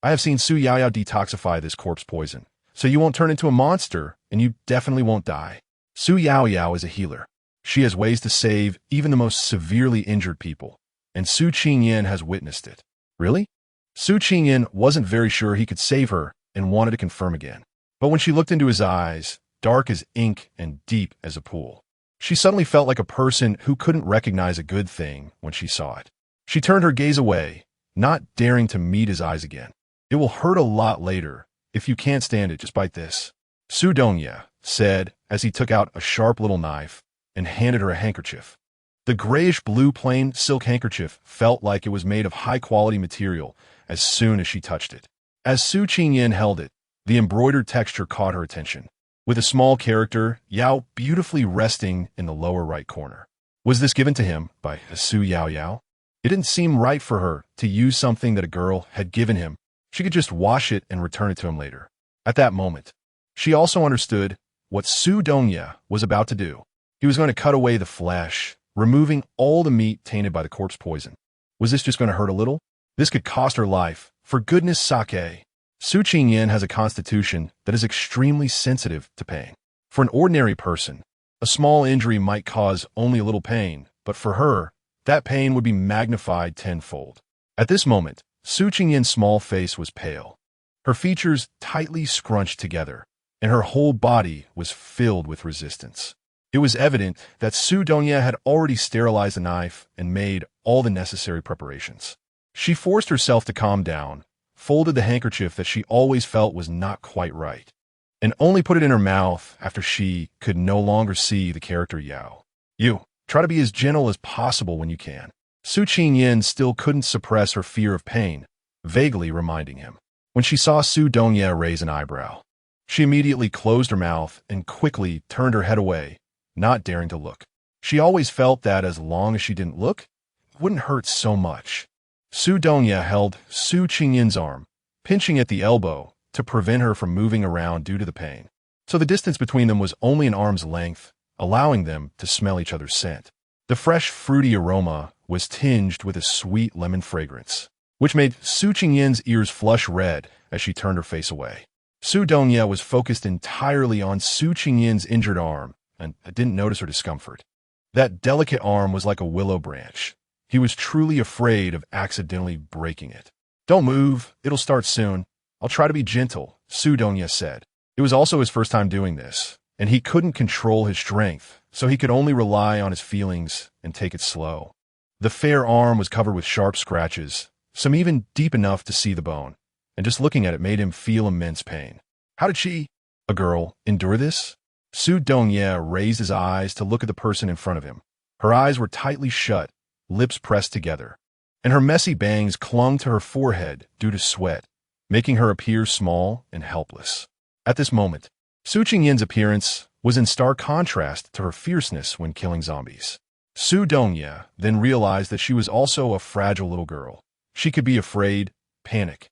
I have seen Su Yaoyao detoxify this corpse poison, so you won't turn into a monster, and you definitely won't die. Su Yaoyao is a healer. She has ways to save even the most severely injured people, and Su Qingyan has witnessed it. Really? Su Qingyan wasn't very sure he could save her and wanted to confirm again. But when she looked into his eyes, dark as ink and deep as a pool, she suddenly felt like a person who couldn't recognize a good thing when she saw it. She turned her gaze away, not daring to meet his eyes again. It will hurt a lot later. If you can't stand it, just bite this, Su Donya said as he took out a sharp little knife and handed her a handkerchief. The grayish-blue plain silk handkerchief felt like it was made of high-quality material as soon as she touched it. As Su Qingyan held it, the embroidered texture caught her attention, with a small character, Yao, beautifully resting in the lower right corner. Was this given to him by Su Yaoyao? It didn't seem right for her to use something that a girl had given him. She could just wash it and return it to him later. At that moment, she also understood what Su Donya was about to do. He was going to cut away the flesh, removing all the meat tainted by the corpse poison. Was this just going to hurt a little? This could cost her life. For goodness sake. Su Qingyan has a constitution that is extremely sensitive to pain. For an ordinary person, a small injury might cause only a little pain, but for her, that pain would be magnified tenfold. At this moment, Su Qingyan's small face was pale. Her features tightly scrunched together, and her whole body was filled with resistance. It was evident that Su Donya had already sterilized the knife and made all the necessary preparations. She forced herself to calm down, folded the handkerchief that she always felt was not quite right, and only put it in her mouth after she could no longer see the character Yao. You, try to be as gentle as possible when you can. Su Qingyan still couldn't suppress her fear of pain, vaguely reminding him. When she saw Su Donya raise an eyebrow, she immediately closed her mouth and quickly turned her head away, not daring to look. She always felt that as long as she didn't look, it wouldn't hurt so much. Su Donya held Su Qingyan's arm, pinching at the elbow to prevent her from moving around due to the pain. So the distance between them was only an arm's length, allowing them to smell each other's scent. The fresh, fruity aroma was tinged with a sweet lemon fragrance, which made Su Qingyan's ears flush red as she turned her face away. Su Donya was focused entirely on Su Qingyan's injured arm, and didn't notice her discomfort. That delicate arm was like a willow branch. He was truly afraid of accidentally breaking it. Don't move, it'll start soon. I'll try to be gentle, Su Donya said. It was also his first time doing this, and he couldn't control his strength, so he could only rely on his feelings and take it slow. The fair arm was covered with sharp scratches, some even deep enough to see the bone, and just looking at it made him feel immense pain. How did she, a girl, endure this? Su Donya raised his eyes to look at the person in front of him. Her eyes were tightly shut, lips pressed together, and her messy bangs clung to her forehead due to sweat, making her appear small and helpless. At this moment, Su Qingyan's appearance was in stark contrast to her fierceness when killing zombies. Su Donya then realized that she was also a fragile little girl. She could be afraid, panic,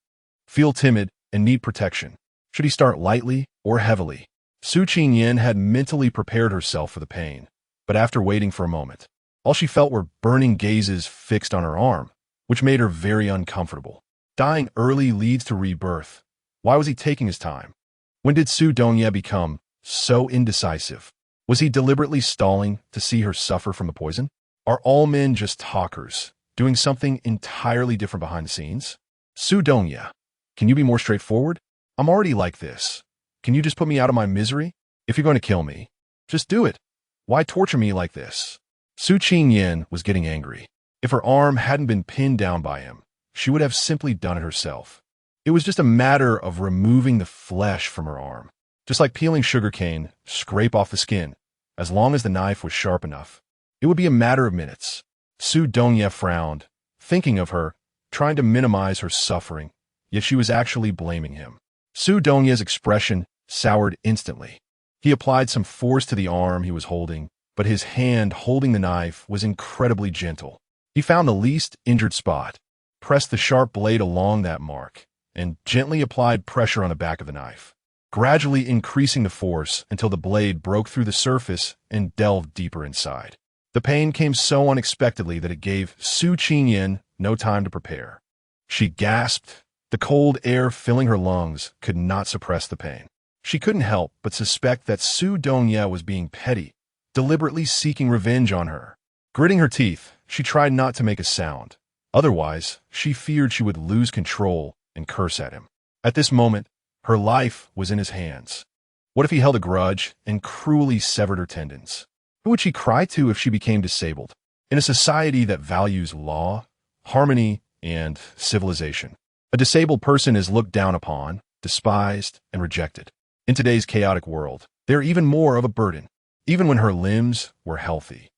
feel timid, and need protection. Should he start lightly or heavily? Su Qingyan had mentally prepared herself for the pain, but after waiting for a moment, all she felt were burning gazes fixed on her arm, which made her very uncomfortable. Dying early leads to rebirth. Why was he taking his time? When did Su Donya become so indecisive? Was he deliberately stalling to see her suffer from the poison? Are all men just talkers, doing something entirely different behind the scenes? Su Donya, can you be more straightforward? I'm already like this. Can you just put me out of my misery? If you're going to kill me, just do it. Why torture me like this? Su Qingyan was getting angry. If her arm hadn't been pinned down by him, she would have simply done it herself. It was just a matter of removing the flesh from her arm. Just like peeling sugarcane, scrape off the skin. As long as the knife was sharp enough, it would be a matter of minutes. Su Dongye frowned, thinking of her, trying to minimize her suffering, yet she was actually blaming him. Su Dongye's expression soured instantly. He applied some force to the arm he was holding, but his hand holding the knife was incredibly gentle. He found the least injured spot, pressed the sharp blade along that mark, and gently applied pressure on the back of the knife, gradually increasing the force until the blade broke through the surface and delved deeper inside. The pain came so unexpectedly that it gave Su Qingyan no time to prepare. She gasped. The cold air filling her lungs could not suppress the pain. She couldn't help but suspect that Su Dongye was being petty, deliberately seeking revenge on her. Gritting her teeth, she tried not to make a sound. Otherwise, she feared she would lose control and curse at him. At this moment, her life was in his hands. What if he held a grudge and cruelly severed her tendons? Who would she cry to if she became disabled? In a society that values law, harmony, and civilization, a disabled person is looked down upon, despised, and rejected. In today's chaotic world, they're even more of a burden. Even when her limbs were healthy,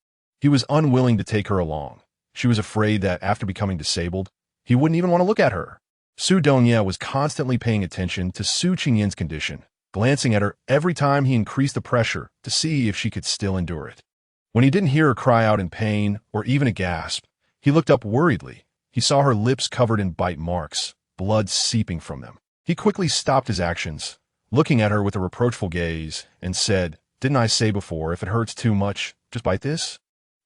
he was unwilling to take her along. She was afraid that after becoming disabled, he wouldn't even want to look at her. Su Dongye was constantly paying attention to Su Qingyan's condition, glancing at her every time he increased the pressure to see if she could still endure it. When he didn't hear her cry out in pain or even a gasp, he looked up worriedly. He saw her lips covered in bite marks, blood seeping from them. He quickly stopped his actions, looking at her with a reproachful gaze, and said, "Didn't I say before, if it hurts too much, just bite this?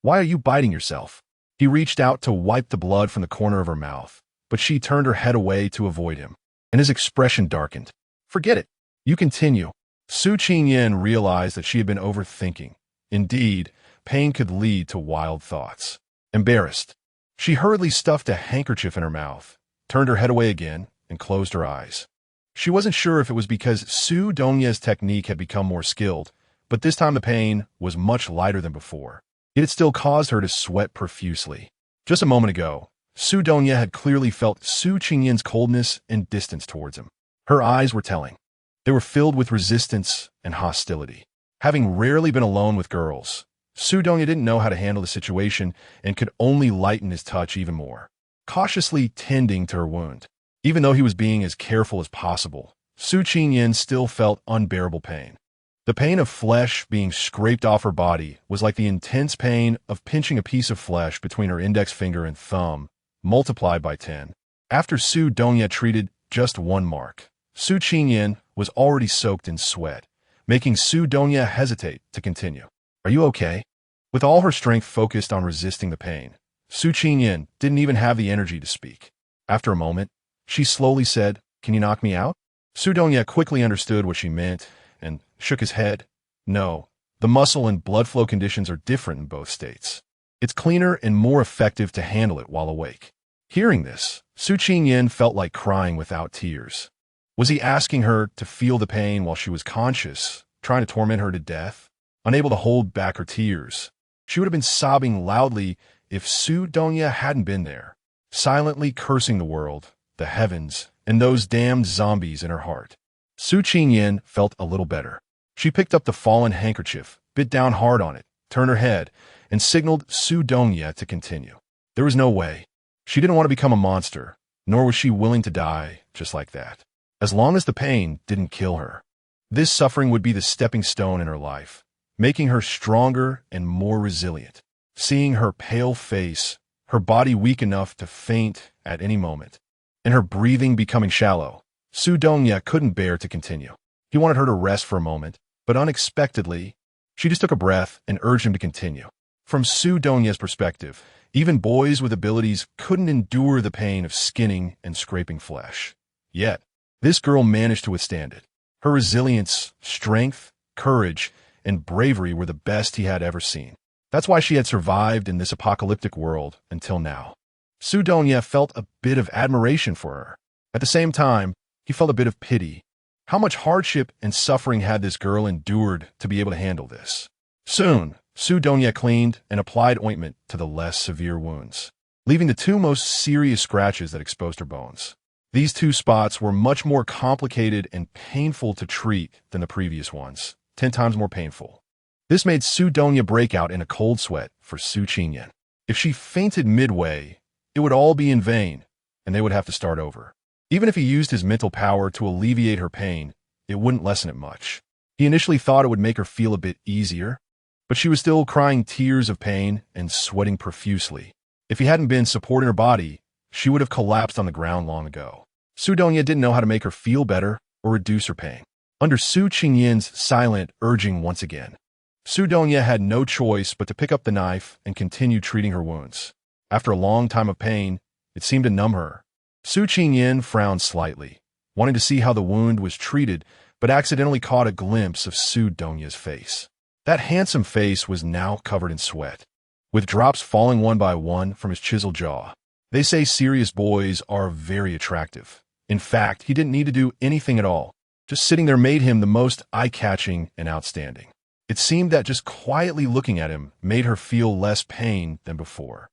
Why are you biting yourself?" He reached out to wipe the blood from the corner of her mouth, but she turned her head away to avoid him, and his expression darkened. "Forget it. You continue." Su Qingyan realized that she had been overthinking. Indeed, pain could lead to wild thoughts. Embarrassed, she hurriedly stuffed a handkerchief in her mouth, turned her head away again, and closed her eyes. She wasn't sure if it was because Su Dongye's technique had become more skilled, but this time the pain was much lighter than before. Yet it still caused her to sweat profusely. Just a moment ago, Su Dongye had clearly felt Su Qingyan's coldness and distance towards him. Her eyes were telling. They were filled with resistance and hostility. Having rarely been alone with girls, Su Dongye didn't know how to handle the situation and could only lighten his touch even more, cautiously tending to her wound. Even though he was being as careful as possible, Su Qingyan still felt unbearable pain. The pain of flesh being scraped off her body was like the intense pain of pinching a piece of flesh between her index finger and thumb, multiplied by 10. After Su Dongye treated just one mark, Su Qingyan was already soaked in sweat, making Su Dongye hesitate to continue. "Are you okay?" With all her strength focused on resisting the pain, Su Qingyan didn't even have the energy to speak. After a moment, she slowly said, "Can you knock me out?" Su Dongye quickly understood what she meant and shook his head. "No, the muscle and blood flow conditions are different in both states. It's cleaner and more effective to handle it while awake." Hearing this, Su Qingyan felt like crying without tears. Was he asking her to feel the pain while she was conscious, trying to torment her to death? Unable to hold back her tears, she would have been sobbing loudly if Su Dongye hadn't been there, silently cursing the world, the heavens, and those damned zombies in her heart. Su Qingyan felt a little better. She picked up the fallen handkerchief, bit down hard on it, turned her head, and signaled Su Dongye to continue. There was no way. She didn't want to become a monster, nor was she willing to die just like that. As long as the pain didn't kill her, this suffering would be the stepping stone in her life, making her stronger and more resilient. Seeing her pale face, her body weak enough to faint at any moment, and her breathing becoming shallow, Su Dongye couldn't bear to continue. He wanted her to rest for a moment, but unexpectedly, she just took a breath and urged him to continue. From Su Dongye's perspective, even boys with abilities couldn't endure the pain of skinning and scraping flesh. Yet, this girl managed to withstand it. Her resilience, strength, courage, and bravery were the best he had ever seen. That's why she had survived in this apocalyptic world until now. Su Dongye felt a bit of admiration for her. At the same time, he felt a bit of pity. How much hardship and suffering had this girl endured to be able to handle this? Soon, Su Donya cleaned and applied ointment to the less severe wounds, leaving the two most serious scratches that exposed her bones. These two spots were much more complicated and painful to treat than the previous ones, 10 times more painful. This made Su Donya break out in a cold sweat for Su Qingyan. If she fainted midway, it would all be in vain, and they would have to start over. Even if he used his mental power to alleviate her pain, it wouldn't lessen it much. He initially thought it would make her feel a bit easier, but she was still crying tears of pain and sweating profusely. If he hadn't been supporting her body, she would have collapsed on the ground long ago. Su Donya didn't know how to make her feel better or reduce her pain. Under Su Qingyan's silent urging once again, Su Donya had no choice but to pick up the knife and continue treating her wounds. After a long time of pain, it seemed to numb her. Su Qingyan frowned slightly, wanting to see how the wound was treated, but accidentally caught a glimpse of Su Donya's face. That handsome face was now covered in sweat, with drops falling one by one from his chiseled jaw. They say serious boys are very attractive. In fact, he didn't need to do anything at all. Just sitting there made him the most eye-catching and outstanding. It seemed that just quietly looking at him made her feel less pain than before.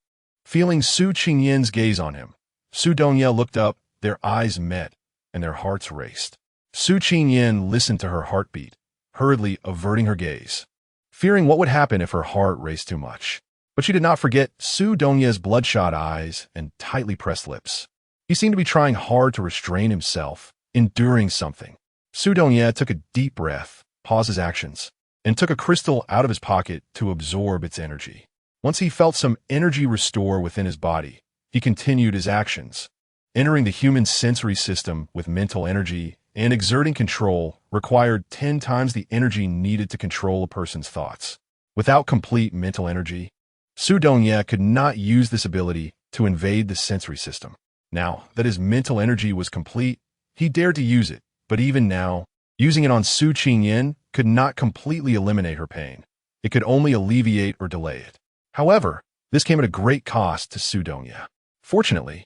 Feeling Su Qingyan's gaze on him, Su Donya looked up, their eyes met, and their hearts raced. Su Qingyan listened to her heartbeat, hurriedly averting her gaze, fearing what would happen if her heart raced too much. But she did not forget Su Donya's bloodshot eyes and tightly pressed lips. He seemed to be trying hard to restrain himself, enduring something. Su Donya took a deep breath, paused his actions, and took a crystal out of his pocket to absorb its energy. Once he felt some energy restore within his body, he continued his actions. Entering the human sensory system with mental energy and exerting control required 10 times the energy needed to control a person's thoughts. Without complete mental energy, Su Donya could not use this ability to invade the sensory system. Now that his mental energy was complete, he dared to use it, but even now, using it on Su Qingyan could not completely eliminate her pain. It could only alleviate or delay it. However, this came at a great cost to Su Donya. Fortunately,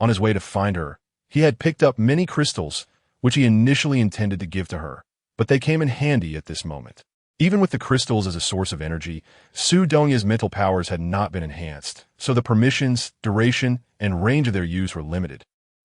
on his way to find her, he had picked up many crystals, which he initially intended to give to her, but they came in handy at this moment. Even with the crystals as a source of energy, Su Donya's mental powers had not been enhanced, so the permissions, duration, and range of their use were limited,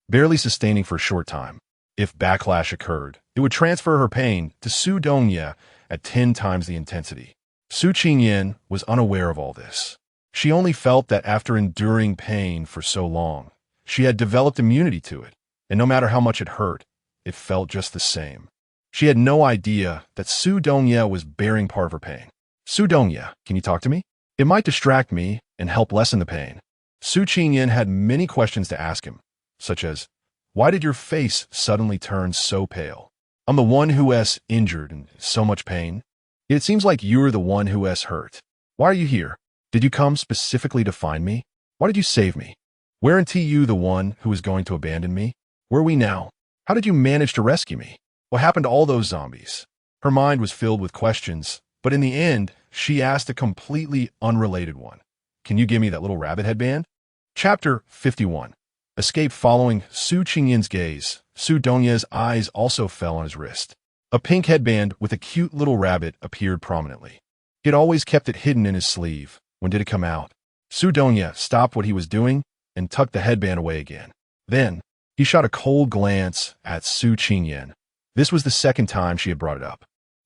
barely sustaining for a short time. If backlash occurred, it would transfer her pain to Su Donya at 10 times the intensity. Su Qingyan was unaware of all this. She only felt that after enduring pain for so long, she had developed immunity to it, and no matter how much it hurt, it felt just the same. She had no idea that Su Donya was bearing part of her pain. Su Donya, can you talk to me? It might distract me and help lessen the pain. Su Qingyan had many questions to ask him, such as, why did your face suddenly turn so pale? I'm the one who is injured and so much pain. It seems like you're the one who is hurt. Why are you here? Did you come specifically to find me? Why did you save me? Weren't you the one who was going to abandon me? Where are we now? How did you manage to rescue me? What happened to all those zombies? Her mind was filled with questions, but in the end, she asked a completely unrelated one. Can you give me that little rabbit headband? Chapter 51. Escape. Following Su Qingyan's gaze, Su Donya's eyes also fell on his wrist. A pink headband with a cute little rabbit appeared prominently. He had always kept it hidden in his sleeve. When did it come out? Su Donya stopped what he was doing and tucked the headband away again. Then, he shot a cold glance at Su Qingyan. This was the second time she had brought it up.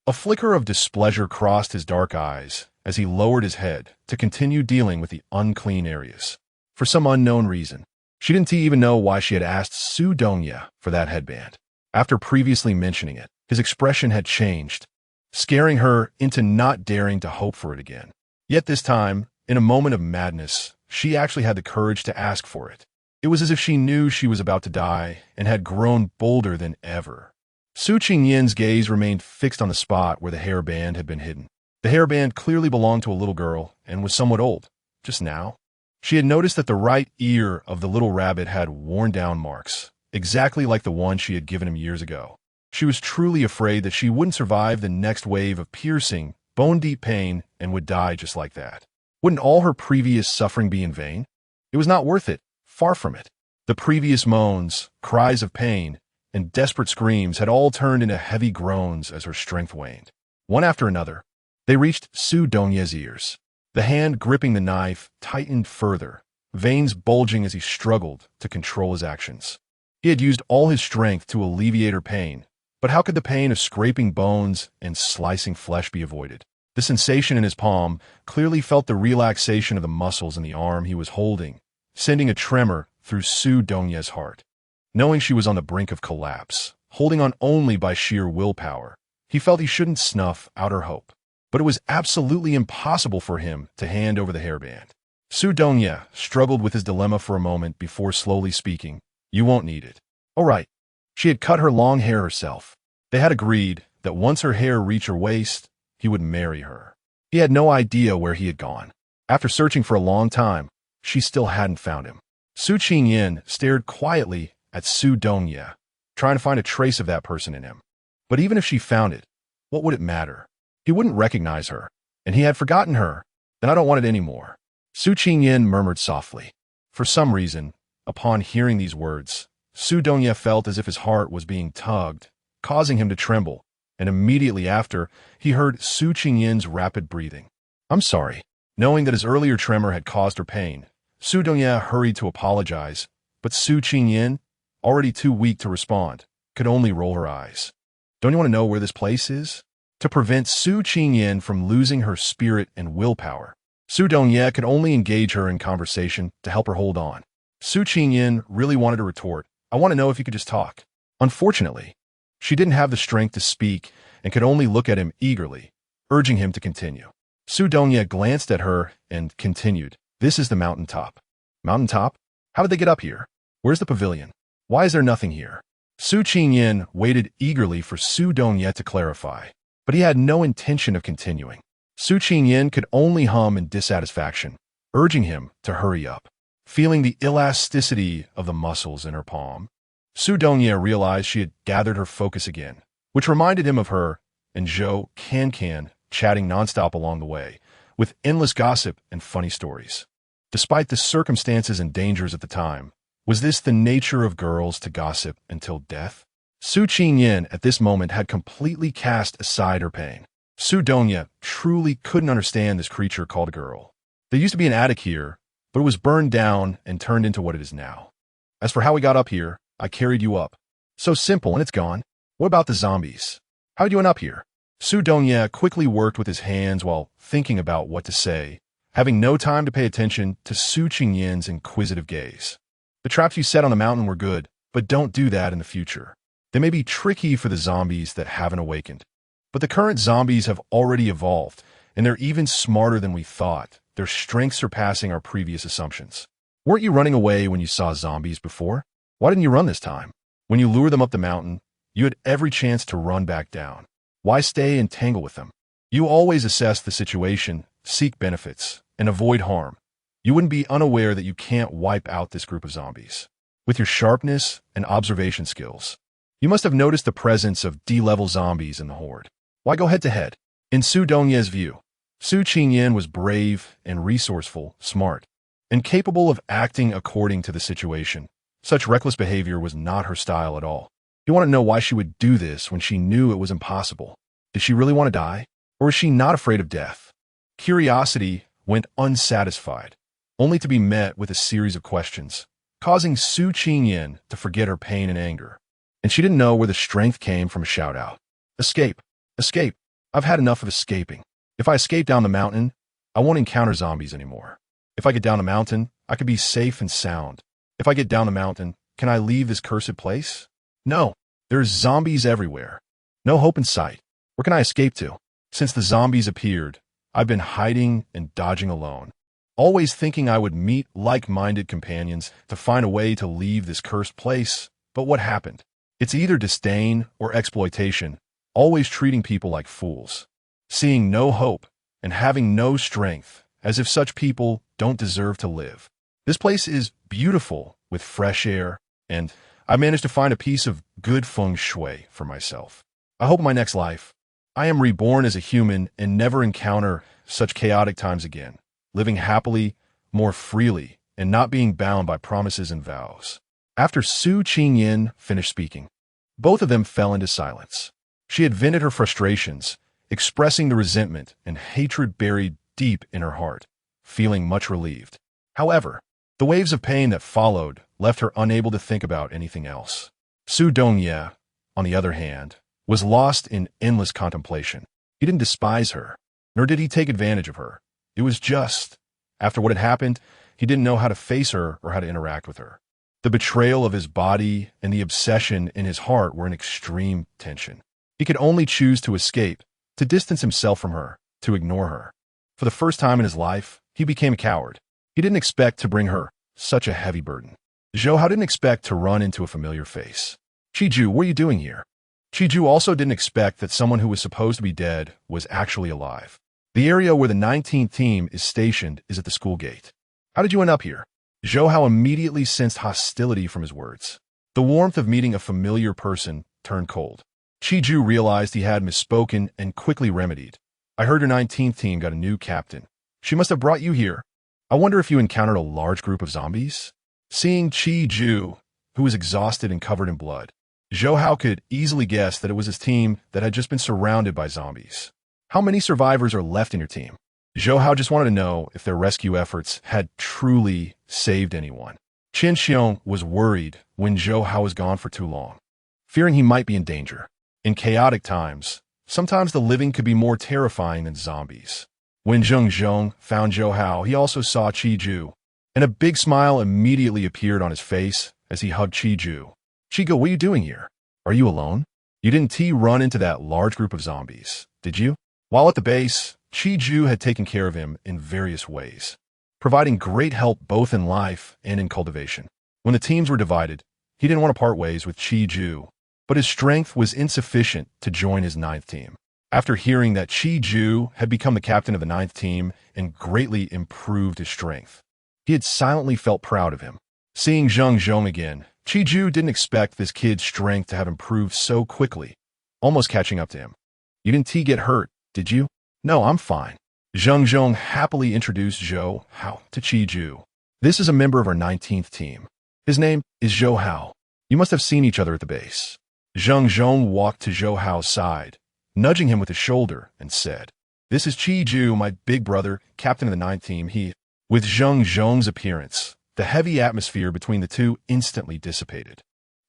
A flicker of displeasure crossed his dark eyes as he lowered his head to continue dealing with the unclean areas. For some unknown reason, she didn't even know why she had asked Su Donya for that headband. After previously mentioning it, his expression had changed, scaring her into not daring to hope for it again. Yet this time, in a moment of madness, she actually had the courage to ask for it. It was as if she knew she was about to die and had grown bolder than ever. Su Qingyan's gaze remained fixed on the spot where the hairband had been hidden. The hairband clearly belonged to a little girl and was somewhat old. Just now, she had noticed that the right ear of the little rabbit had worn-down marks, exactly like the one she had given him years ago. She was truly afraid that she wouldn't survive the next wave of piercing, bone-deep pain and would die just like that. Wouldn't all her previous suffering be in vain? It was not worth it. Far from it. The previous moans, cries of pain, and desperate screams had all turned into heavy groans as her strength waned. One after another, they reached Su Dongye's ears. The hand gripping the knife tightened further, veins bulging as he struggled to control his actions. He had used all his strength to alleviate her pain, but how could the pain of scraping bones and slicing flesh be avoided? The sensation in his palm clearly felt the relaxation of the muscles in the arm he was holding, sending a tremor through Su Dongye's heart. Knowing she was on the brink of collapse, holding on only by sheer willpower, he felt he shouldn't snuff out her hope. But it was absolutely impossible for him to hand over the hairband. Su Dongye struggled with his dilemma for a moment before slowly speaking, "You won't need it." All right. She had cut her long hair herself. They had agreed that once her hair reached her waist, he would marry her. He had no idea where he had gone. After searching for a long time, she still hadn't found him. Su Qingyan stared quietly at Su Dongye, trying to find a trace of that person in him. But even if she found it, what would it matter? He wouldn't recognize her, and he had forgotten her. Then I don't want it anymore. Su Qingyan murmured softly. For some reason, upon hearing these words, Su Dongye felt as if his heart was being tugged, causing him to tremble, and immediately after, he heard Su Qingyan's rapid breathing. "I'm sorry." Knowing that his earlier tremor had caused her pain, Su Dongye hurried to apologize, but Su Qingyan, already too weak to respond, could only roll her eyes. "Don't you want to know where this place is?" To prevent Su Qingyan from losing her spirit and willpower, Su Dongye could only engage her in conversation to help her hold on. Su Qingyan really wanted to retort, "I want to know if you could just talk." Unfortunately, she didn't have the strength to speak and could only look at him eagerly, urging him to continue. Su Dongye glanced at her and continued, "This is the mountaintop." "Mountaintop? How did they get up here? Where's the pavilion? Why is there nothing here?" Su Qingyan waited eagerly for Su Dongye to clarify, but he had no intention of continuing. Su Qingyan could only hum in dissatisfaction, urging him to hurry up. Feeling the elasticity of the muscles in her palm, Su Dongye realized she had gathered her focus again, which reminded him of her and Zhou Can chatting nonstop along the way, with endless gossip and funny stories. Despite the circumstances and dangers at the time, was this the nature of girls to gossip until death? Su Qingyan at this moment had completely cast aside her pain. Su Dongye truly couldn't understand this creature called a girl. There used to be an attic here, but it was burned down and turned into what it is now. As for how we got up here, I carried you up. So simple, and it's gone. What about the zombies? How'd you end up here? Su Dongye quickly worked with his hands while thinking about what to say, having no time to pay attention to Su Qingyan's inquisitive gaze. The traps you set on the mountain were good, but don't do that in the future. They may be tricky for the zombies that haven't awakened. But the current zombies have already evolved, and they're even smarter than we thought, their strength surpassing our previous assumptions. Weren't you running away when you saw zombies before? Why didn't you run this time? When you lure them up the mountain, you had every chance to run back down. Why stay and tangle with them? You always assess the situation, seek benefits, and avoid harm. You wouldn't be unaware that you can't wipe out this group of zombies. With your sharpness and observation skills, you must have noticed the presence of D-level zombies in the horde. Why go head-to-head? In Su Dongye's view, Su Qingyan was brave and resourceful, smart, and capable of acting according to the situation. Such reckless behavior was not her style at all. You want to know why she would do this when she knew it was impossible. Did she really want to die? Or is she not afraid of death? Curiosity went unsatisfied, only to be met with a series of questions, causing Su Qingyan to forget her pain and anger. And she didn't know where the strength came from a shout-out. Escape! Escape! I've had enough of escaping. If I escape down the mountain, I won't encounter zombies anymore. If I get down the mountain, I could be safe and sound. If I get down the mountain, can I leave this cursed place? No, there's zombies everywhere. No hope in sight. Where can I escape to? Since the zombies appeared, I've been hiding and dodging alone, always thinking I would meet like-minded companions to find a way to leave this cursed place. But what happened? It's either disdain or exploitation, always treating people like fools, seeing no hope and having no strength, as if such people don't deserve to live. This place is beautiful with fresh air, and I managed to find a piece of good feng shui for myself. I hope in my next life, I am reborn as a human and never encounter such chaotic times again, living happily, more freely, and not being bound by promises and vows. After Su Qingyan finished speaking, Both of them fell into silence. She had vented her frustrations, expressing the resentment and hatred buried deep in her heart, feeling much relieved. However, the waves of pain that followed left her unable to think about anything else. Su Dongye, on the other hand, was lost in endless contemplation. He didn't despise her, nor did he take advantage of her. It was just, after what had happened, he didn't know how to face her or how to interact with her. The betrayal of his body and the obsession in his heart were in extreme tension. He could only choose to escape, to distance himself from her, to ignore her. For the first time in his life, he became a coward. He didn't expect to bring her such a heavy burden. Zhou Hao didn't expect to run into a familiar face. Qiju, what are you doing here? Qiju also didn't expect that someone who was supposed to be dead was actually alive. The area where the 19th team is stationed is at the school gate. How did you end up here? Zhou Hao immediately sensed hostility from his words. The warmth of meeting a familiar person turned cold. Qiju realized he had misspoken and quickly remedied. I heard your 19th team got a new captain. She must have brought you here. I wonder if you encountered a large group of zombies? Seeing Qiju, who was exhausted and covered in blood, Zhou Hao could easily guess that it was his team that had just been surrounded by zombies. How many survivors are left in your team? Zhou Hao just wanted to know if their rescue efforts had truly saved anyone. Qian Xiong was worried when Zhou Hao was gone for too long, fearing he might be in danger. In chaotic times, sometimes the living could be more terrifying than zombies. When Zheng Zhong found Zhou Hao, he also saw Qiju, and a big smile immediately appeared on his face as he hugged Qiju. Chigo, what are you doing here? Are you alone? You didn't run into that large group of zombies, did you? While at the base, Qiju had taken care of him in various ways, providing great help both in life and in cultivation. When the teams were divided, he didn't want to part ways with Qiju, but his strength was insufficient to join his 9th team. After hearing that Qiju had become the captain of the 9th team and greatly improved his strength, he had silently felt proud of him. Seeing Zheng Zhong again, Qiju didn't expect this kid's strength to have improved so quickly, almost catching up to him. You didn't get hurt, did you? No, I'm fine. Zheng Zhong happily introduced Zhou Hao to Qiju. This is a member of our 19th team. His name is Zhou Hao. You must have seen each other at the base. Zheng Zhong walked to Zhou Hao's side, nudging him with his shoulder, and said, This is Qiju, my big brother, captain of the 9th team. With Zheng Zhong's appearance, the heavy atmosphere between the two instantly dissipated.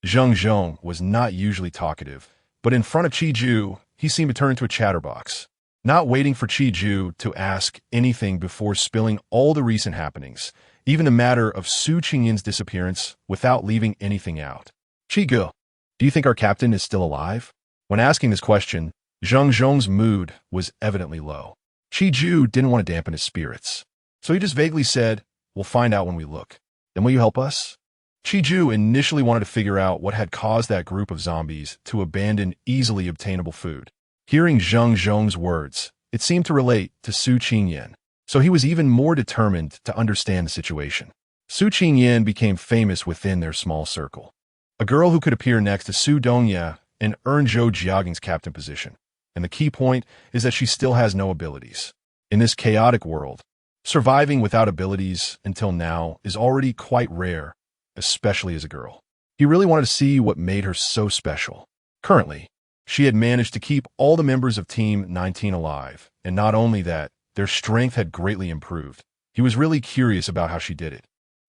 Zheng Zhong was not usually talkative, but in front of Qiju, he seemed to turn into a chatterbox, not waiting for Qiju to ask anything before spilling all the recent happenings, even the matter of Su Qingyan's disappearance, without leaving anything out. Qigu, do you think our captain is still alive? When asking this question, Zheng Zhong's mood was evidently low. Qiju didn't want to dampen his spirits, so he just vaguely said, We'll find out when we look. Then will you help us? Qiju initially wanted to figure out what had caused that group of zombies to abandon easily obtainable food. Hearing Zheng Zhong's words, it seemed to relate to Su Qingyan, so he was even more determined to understand the situation. Su Qingyan became famous within their small circle. A girl who could appear next to Su Dongye and earn Zhou Jiaging's captain position. And the key point is that she still has no abilities. In this chaotic world, surviving without abilities until now is already quite rare, especially as a girl. He really wanted to see what made her so special. Currently, she had managed to keep all the members of Team 19 alive, and not only that, their strength had greatly improved. He was really curious about how she did it,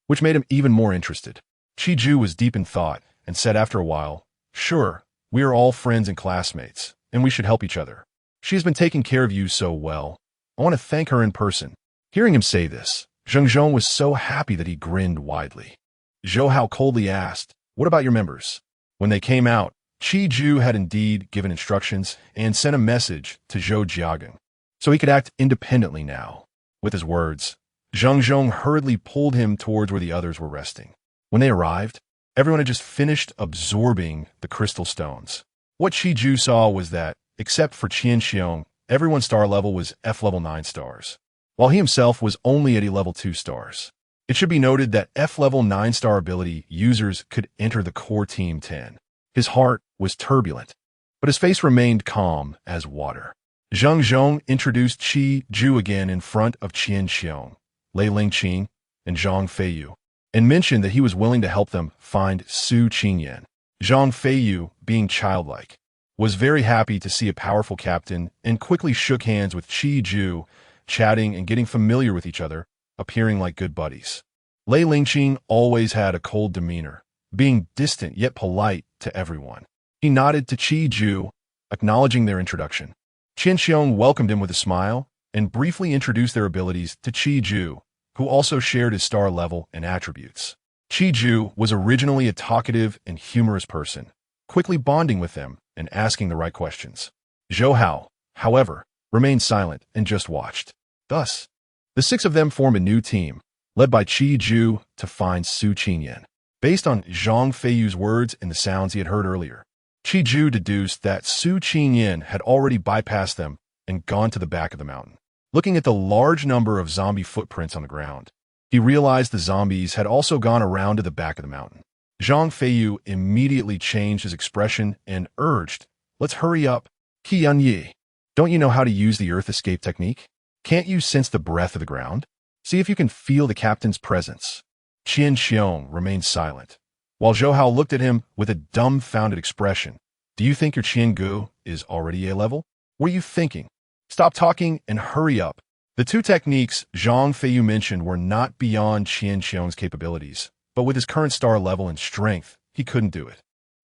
which made him even more interested. Qiju was deep in thought and said after a while, Sure, we are all friends and classmates, and we should help each other. She has been taking care of you so well. I want to thank her in person. Hearing him say this, Zheng Zhong was so happy that he grinned widely. Zhou Hao coldly asked, What about your members? When they came out, Qiju had indeed given instructions and sent a message to Zhou Jiaging, so he could act independently now. With his words, Zheng Zhong hurriedly pulled him towards where the others were resting. When they arrived, everyone had just finished absorbing the crystal stones. What Qiju saw was that, except for Qian Xiong, everyone's star level was F level 9 stars, while he himself was only at a level 2 stars. It should be noted that F level 9 star ability users could enter the core Team 10. His heart was turbulent, but his face remained calm as water. Zheng Zhong introduced Qiju again in front of Qian Xiong, Lei Lingqing, and Zhang Feiyu, and mentioned that he was willing to help them find Su Qingyan. Zhang Feiyu, being childlike, was very happy to see a powerful captain and quickly shook hands with Qi Ju, chatting and getting familiar with each other, appearing like good buddies. Lei Lingqing always had a cold demeanor, being distant yet polite to everyone. He nodded to Qi Ju, acknowledging their introduction. Qian Xiong welcomed him with a smile and briefly introduced their abilities to Qi Ju, who also shared his star level and attributes. Qi Ju was originally a talkative and humorous person, quickly bonding with them and asking the right questions. Zhou Hao, however, remained silent and just watched. Thus, the six of them formed a new team, led by Qi Ju, to find Su Qingyan. Based on Zhang Feiyu's words and the sounds he had heard earlier, Qi Ju deduced that Su Qingyan had already bypassed them and gone to the back of the mountain. Looking at the large number of zombie footprints on the ground, he realized the zombies had also gone around to the back of the mountain. Zhang Feiyu immediately changed his expression and urged, "Let's hurry up. Qian Yi, don't you know how to use the earth escape technique? Can't you sense the breath of the ground? See if you can feel the captain's presence." Qian Xiong remained silent, while Zhou Hao looked at him with a dumbfounded expression. "Do you think your Qian Gu is already A level? What are you thinking? Stop talking and hurry up." The two techniques Zhang Feiyu mentioned were not beyond Qian Xiong's capabilities, but with his current star level and strength, he couldn't do it.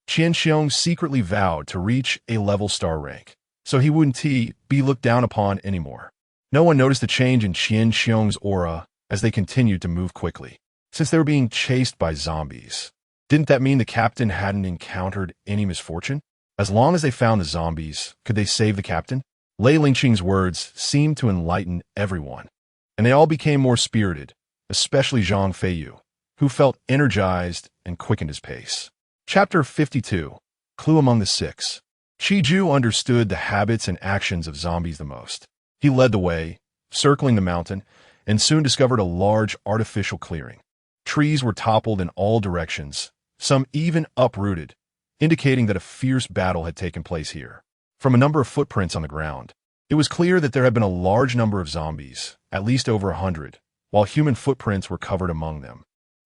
Qian Xiong secretly vowed to reach a level star rank, so he wouldn't be looked down upon anymore. No one noticed the change in Qian Xiong's aura as they continued to move quickly, since they were being chased by zombies. Didn't that mean the captain hadn't encountered any misfortune? As long as they found the zombies, could they save the captain? Lei Lingqing's words seemed to enlighten everyone, and they all became more spirited, especially Zhang Feiyu, who felt energized and quickened his pace. Chapter 52. Clue Among the Six. Qi Ju understood the habits and actions of zombies the most. He led the way, circling the mountain, and soon discovered a large artificial clearing. Trees were toppled in all directions, some even uprooted, indicating that a fierce battle had taken place here. From a number of footprints on the ground, it was clear that there had been a large number of zombies, at least over 100, while human footprints were covered among them,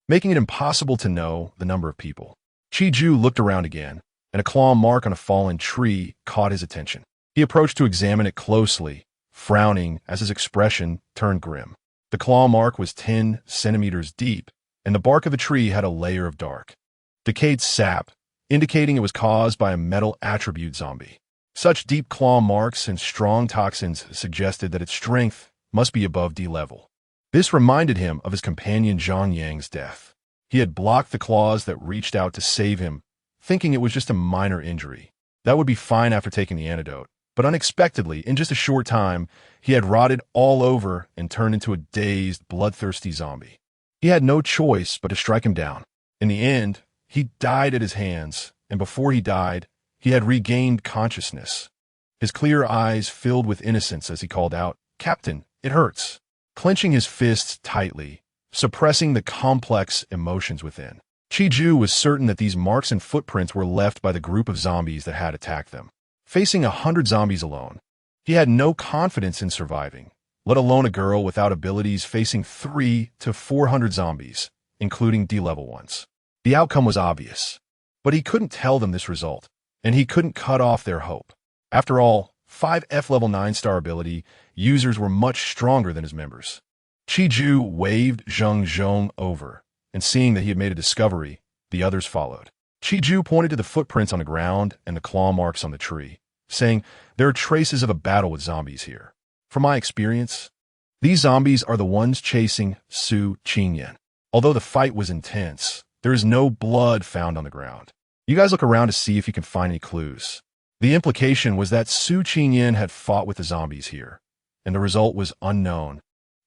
making it impossible to know the number of people. Qi Ju looked around again, and a claw mark on a fallen tree caught his attention. He approached to examine it closely, frowning as his expression turned grim. The claw mark was 10 centimeters deep, and the bark of the tree had a layer of dark, decayed sap, indicating it was caused by a metal attribute zombie. Such deep claw marks and strong toxins suggested that its strength must be above D level. This reminded him of his companion Zhang Yang's death. He had blocked the claws that reached out to save him, thinking it was just a minor injury. That would be fine after taking the antidote, but unexpectedly, in just a short time, he had rotted all over and turned into a dazed, bloodthirsty zombie. He had no choice but to strike him down. In the end, he died at his hands, and before he died, he had regained consciousness. His clear eyes filled with innocence as he called out, "Captain, it hurts," clenching his fists tightly, suppressing the complex emotions within. Qi Ju was certain that these marks and footprints were left by the group of zombies that had attacked them. Facing 100 zombies alone, he had no confidence in surviving, let alone a girl without abilities facing 300 to 400 zombies, including D-level ones. The outcome was obvious, but he couldn't tell them this result, and he couldn't cut off their hope. After all, 5 F-level 9-star ability users were much stronger than his members. Qi Ju waved Zheng Zhong over, and seeing that he had made a discovery, the others followed. Qi Ju pointed to the footprints on the ground and the claw marks on the tree, saying, "There are traces of a battle with zombies here. From my experience, these zombies are the ones chasing Su Qingyan. Although the fight was intense, there is no blood found on the ground. You guys look around to see if you can find any clues." The implication was that Su Qingyan had fought with the zombies here, and the result was unknown,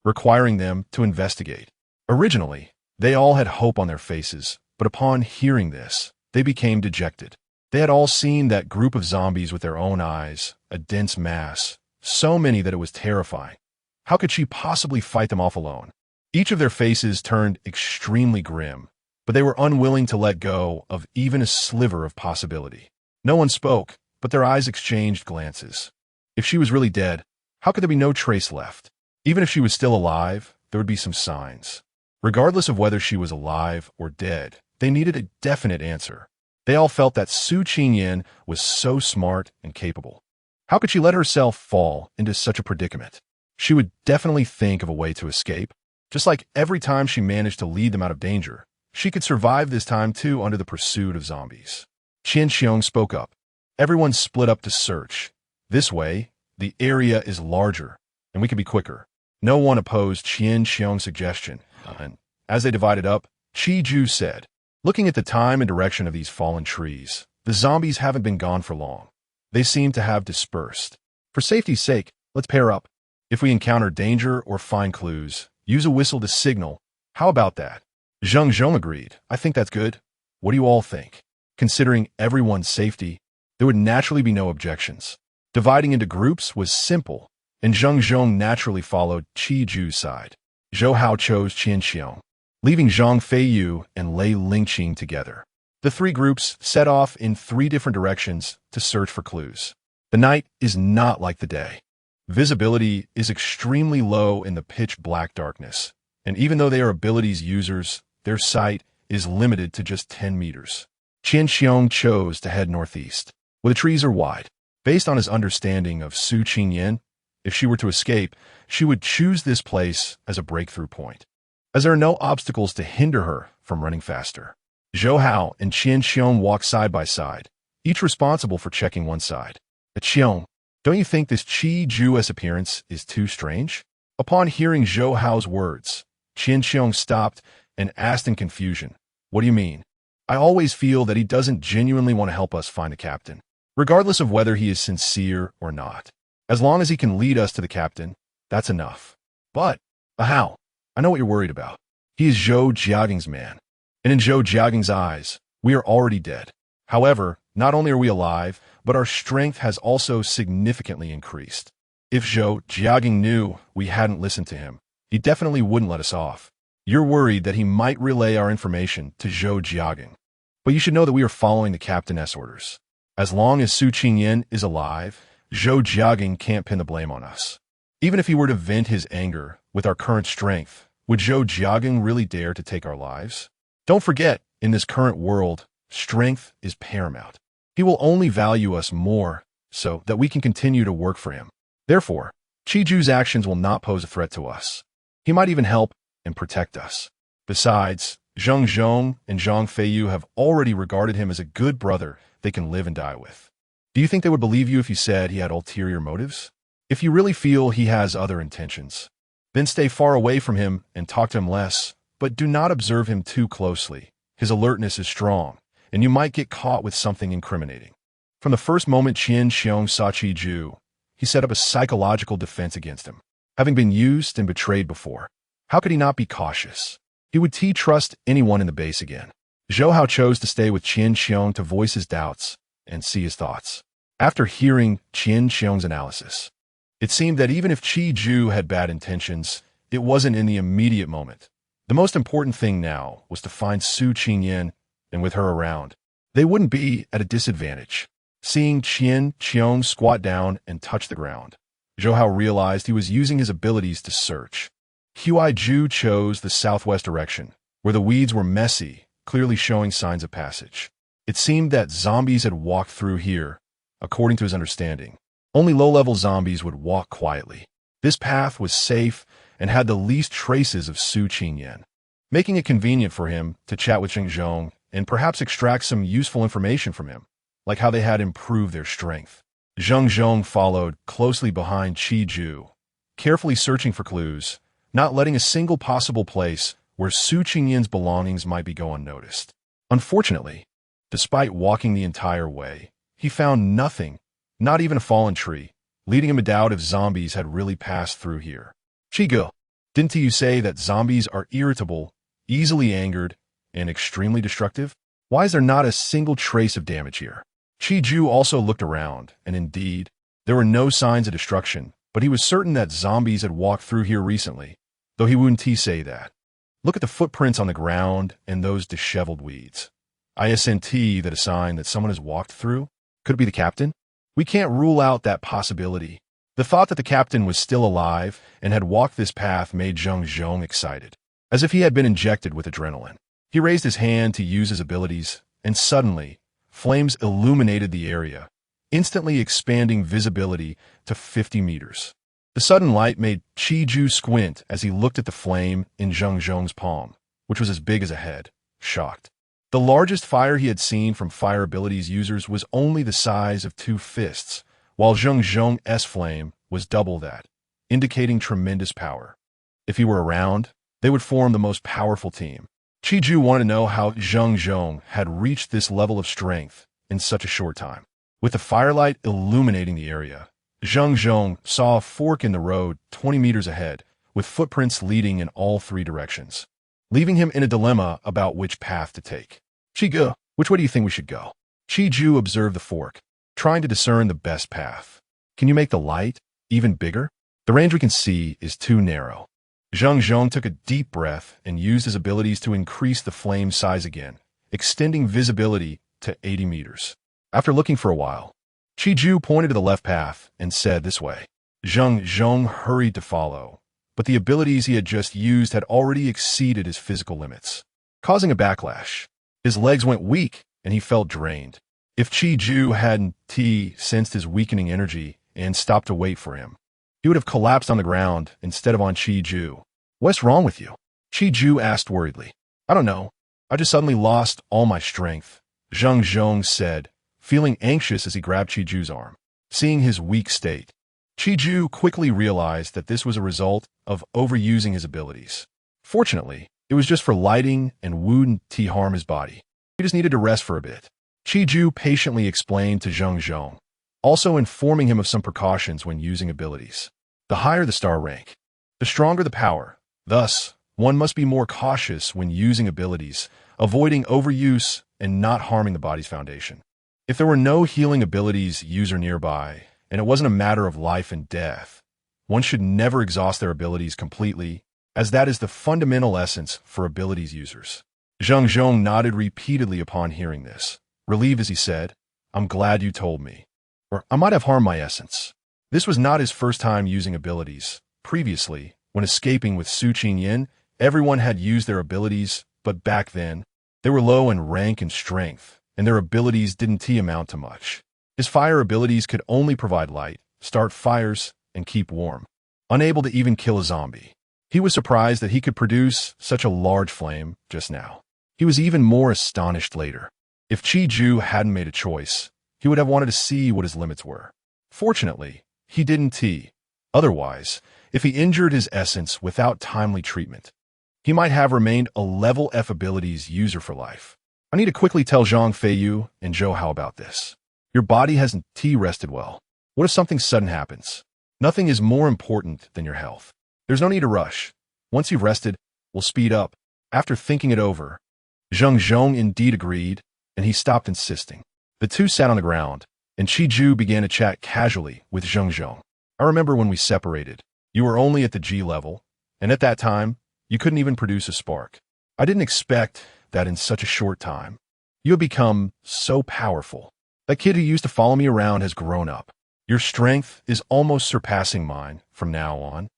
requiring them to investigate. Originally, they all had hope on their faces, but upon hearing this, they became dejected. They had all seen that group of zombies with their own eyes, a dense mass, so many that it was terrifying. How could she possibly fight them off alone? Each of their faces turned extremely grim, but they were unwilling to let go of even a sliver of possibility. No one spoke, but their eyes exchanged glances. If she was really dead, how could there be no trace left? Even if she was still alive, there would be some signs. Regardless of whether she was alive or dead, they needed a definite answer. They all felt that Su Qingyan was so smart and capable. How could she let herself fall into such a predicament? She would definitely think of a way to escape. Just like every time she managed to lead them out of danger, she could survive this time too under the pursuit of zombies. Qian Xiong spoke up. Everyone split up to search. This way, the area is larger, and we can be quicker. No one opposed Qian Xiong's suggestion, and as they divided up, Qi Ju said, looking at the time and direction of these fallen trees, the zombies haven't been gone for long. They seem to have dispersed. For safety's sake, let's pair up. If we encounter danger or find clues, use a whistle to signal. How about that? Zheng Zhong agreed. I think that's good. What do you all think? Considering everyone's safety, there would naturally be no objections. Dividing into groups was simple, and Zheng Zhong naturally followed Qi Ju's side. Zhou Hao chose Qian Xiong, leaving Zhang Feiyu and Lei Lingqing together. The three groups set off in 3 different directions to search for clues. The night is not like the day. Visibility is extremely low in the pitch-black darkness, and even though they are abilities users, their sight is limited to just 10 meters. Qian Xiong chose to head northeast, where the trees are wide. Based on his understanding of Su Qingyan, if she were to escape, she would choose this place as a breakthrough point, as there are no obstacles to hinder her from running faster. Zhou Hao and Qian Xiong walk side by side, each responsible for checking one side. Qiong, don't you think this Qi Ju's appearance is too strange? Upon hearing Zhou Hao's words, Qian Xiong stopped and asked in confusion, what do you mean? I always feel that he doesn't genuinely want to help us find a captain, regardless of whether he is sincere or not. As long as he can lead us to the captain, that's enough. But, how? I know what you're worried about. He is Zhou Jiaging's man, and in Zhou Jiaging's eyes, we are already dead. However, not only are we alive, but our strength has also significantly increased. If Zhou Jiaging knew we hadn't listened to him, he definitely wouldn't let us off. You're worried that he might relay our information to Zhou Jiaging, but you should know that we are following the captain's orders. As long as Su Qingyan is alive, Zhou Jiaging can't pin the blame on us. Even if he were to vent his anger with our current strength, would Zhou Jiaging really dare to take our lives? Don't forget, in this current world, strength is paramount. He will only value us more so that we can continue to work for him. Therefore, Qi Ju's actions will not pose a threat to us. He might even help and protect us. Besides, Zheng Zhong and Zhang Feiyu have already regarded him as a good brother they can live and die with. Do you think they would believe you if you said he had ulterior motives? If you really feel he has other intentions, then stay far away from him and talk to him less, but do not observe him too closely. His alertness is strong, and you might get caught with something incriminating. From the first moment Qian Xiong saw Qi Ju, he set up a psychological defense against him. Having been used and betrayed before, how could he not be cautious? He would trust anyone in the base again. Zhou Hao chose to stay with Qian Xiong to voice his doubts and see his thoughts. After hearing Qian Xiong's analysis, it seemed that even if Qi Ju had bad intentions, it wasn't in the immediate moment. The most important thing now was to find Su Qingyan, and with her around, they wouldn't be at a disadvantage. Seeing Qian Xiong squat down and touch the ground, Zhou Hao realized he was using his abilities to search. Huai Ju chose the southwest direction, where the weeds were messy, clearly showing signs of passage. It seemed that zombies had walked through here, according to his understanding. Only low-level zombies would walk quietly. This path was safe and had the least traces of Su Qingyan, making it convenient for him to chat with Zheng Zhong and perhaps extract some useful information from him, like how they had improved their strength. Zheng Zhong followed closely behind Qi Ju, carefully searching for clues, not letting a single possible place where Su Qingyan's belongings might be go unnoticed. Unfortunately, despite walking the entire way, he found nothing, not even a fallen tree, leading him to doubt if zombies had really passed through here. Chigo, didn't you say that zombies are irritable, easily angered, and extremely destructive? Why is there not a single trace of damage here? Qi Ju also looked around, and indeed, there were no signs of destruction, but he was certain that zombies had walked through here recently, though he wouldn't say that. Look at the footprints on the ground and those disheveled weeds. Isn't that a sign that someone has walked through? Could it be the captain? We can't rule out that possibility. The thought that the captain was still alive and had walked this path made Zheng Zhong excited, as if he had been injected with adrenaline. He raised his hand to use his abilities, and suddenly, flames illuminated the area, instantly expanding visibility to 50 meters. The sudden light made Qi squint as he looked at the flame in Zheng Zhong's palm, which was as big as a head, shocked. The largest fire he had seen from fire abilities users was only the size of 2 fists, while Zheng Zhong's flame was double that, indicating tremendous power. If he were around, they would form the most powerful team. Qi wanted to know how Zheng Zhong had reached this level of strength in such a short time. With the firelight illuminating the area, Zheng Zhong saw a fork in the road 20 meters ahead, with footprints leading in all 3 directions, leaving him in a dilemma about which path to take. Qi, which way do you think we should go? Qi observed the fork, trying to discern the best path. Can you make the light even bigger? The range we can see is too narrow. Zheng Zhong took a deep breath and used his abilities to increase the flame size again, extending visibility to 80 meters. After looking for a while, Qi pointed to the left path and said, "This way." Zheng Zhong hurried to follow, but the abilities he had just used had already exceeded his physical limits, causing a backlash. His legs went weak and he felt drained. If Qi hadn't sensed his weakening energy and stopped to wait for him, he would have collapsed on the ground instead of on Qi. "What's wrong with you?" Qi asked worriedly. "I don't know. I just suddenly lost all my strength," Zheng Zhong said, feeling anxious as he grabbed Qi's arm. Seeing his weak state, Qi quickly realized that this was a result of overusing his abilities. Fortunately, it was just for lighting and wouldn't harm his body. He just needed to rest for a bit. Qi patiently explained to Zheng Zhong, also informing him of some precautions when using abilities. The higher the star rank, the stronger the power. Thus, one must be more cautious when using abilities, avoiding overuse and not harming the body's foundation. If there were no healing abilities user nearby, and it wasn't a matter of life and death, one should never exhaust their abilities completely, as that is the fundamental essence for abilities users. Zheng Zhong nodded repeatedly upon hearing this, relieved as he said, "I'm glad you told me, or I might have harmed my essence." This was not his first time using abilities. Previously, when escaping with Su Qinyan, everyone had used their abilities, but back then, they were low in rank and strength, and their abilities didn't amount to much. His fire abilities could only provide light, start fires, and keep warm, unable to even kill a zombie. He was surprised that he could produce such a large flame just now. He was even more astonished later. If Qi hadn't made a choice, he would have wanted to see what his limits were. Fortunately, he didn't. Otherwise, if he injured his essence without timely treatment, he might have remained a level F abilities user for life. I need to quickly tell Zhang Feiyu and Zhou Hao about this. Your body hasn't rested well. What if something sudden happens? Nothing is more important than your health. There's no need to rush. Once you've rested, we'll speed up. After thinking it over, Zheng Zhong indeed agreed, and he stopped insisting. The two sat on the ground, and Qi began to chat casually with Zheng Zhong. "I remember when we separated. You were only at the G level, and at that time, you couldn't even produce a spark. I didn't expect that in such a short time. You have become so powerful. That kid who used to follow me around has grown up. Your strength is almost surpassing mine from now on.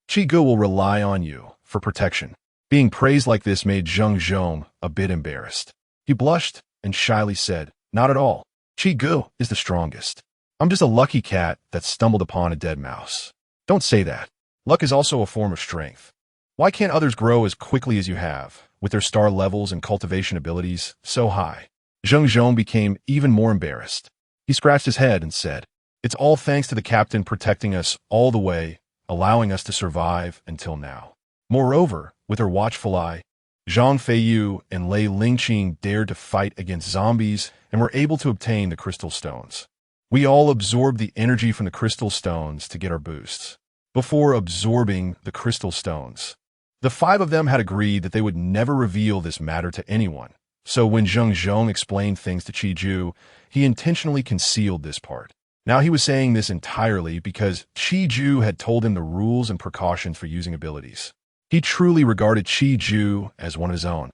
Qi will rely on you for protection." Being praised like this made Zheng Zhong a bit embarrassed. He blushed and shyly said, "Not at all. Qi is the strongest. I'm just a lucky cat that stumbled upon a dead mouse." "Don't say that. Luck is also a form of strength. Why can't others grow as quickly as you have, with their star levels and cultivation abilities so high?" Zheng Zhong became even more embarrassed. He scratched his head and said, "It's all thanks to the captain protecting us all the way, allowing us to survive until now. Moreover, with her watchful eye, Zhang Feiyu and Lei Lingqing dared to fight against zombies and were able to obtain the crystal stones. We all absorbed the energy from the crystal stones to get our boosts. Before absorbing the crystal stones, the 5 of them had agreed that they would never reveal this matter to anyone. So when Zheng Zhong explained things to Qi, he intentionally concealed this part. Now he was saying this entirely because Qi had told him the rules and precautions for using abilities. He truly regarded Qi as one of his own,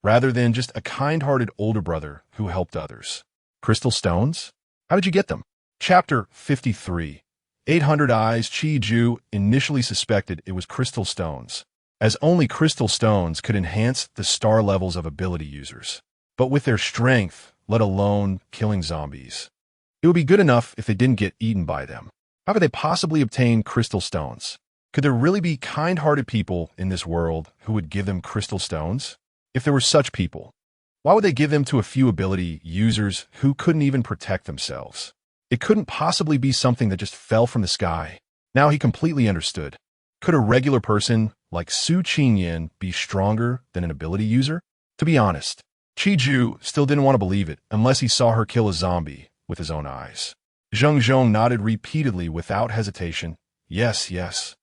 rather than just a kind-hearted older brother who helped others. Crystal stones? How did you get them? Chapter 53. 800 Eyes. Qi initially suspected it was crystal stones, as only crystal stones could enhance the star levels of ability users. But with their strength, let alone killing zombies. It would be good enough if they didn't get eaten by them. How could they possibly obtain crystal stones? Could there really be kind-hearted people in this world who would give them crystal stones? If there were such people, why would they give them to a few ability users who couldn't even protect themselves? It couldn't possibly be something that just fell from the sky. Now he completely understood. Could a regular person like Su Qingyan be stronger than an ability user? To be honest, Qiju still didn't want to believe it unless he saw her kill a zombie with his own eyes. Zheng Zhong nodded repeatedly without hesitation. Yes, yes.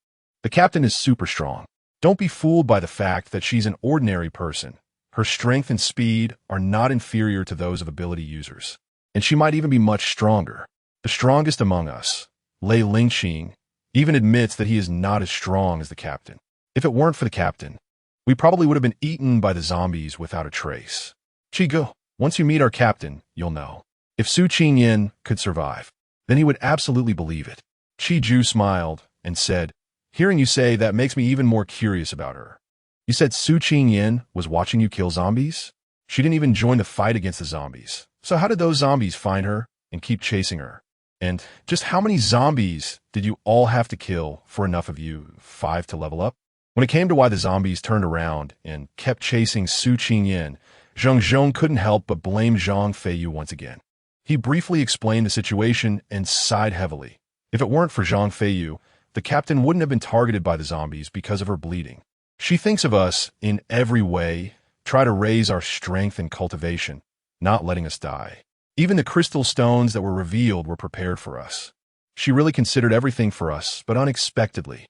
The captain is super strong. Don't be fooled by the fact that she's an ordinary person. Her strength and speed are not inferior to those of ability users. And she might even be much stronger. The strongest among us, Lei Lingqing, even admits that he is not as strong as the captain. If it weren't for the captain, we probably would have been eaten by the zombies without a trace. Chigo, once you meet our captain, you'll know. If Su Qingyan could survive, then he would absolutely believe it. Qiju smiled and said, hearing you say that makes me even more curious about her. You said Su Qingyan was watching you kill zombies? She didn't even join the fight against the zombies. So how did those zombies find her and keep chasing her? And just how many zombies did you all have to kill for enough of you 5 to level up? When it came to why the zombies turned around and kept chasing Su Qingyan, Zheng Zhong couldn't help but blame Zhang Feiyu once again. He briefly explained the situation and sighed heavily. If it weren't for Zhang Feiyu, the captain wouldn't have been targeted by the zombies because of her bleeding. She thinks of us in every way, try to raise our strength and cultivation, not letting us die. Even the crystal stones that were revealed were prepared for us. She really considered everything for us, but unexpectedly.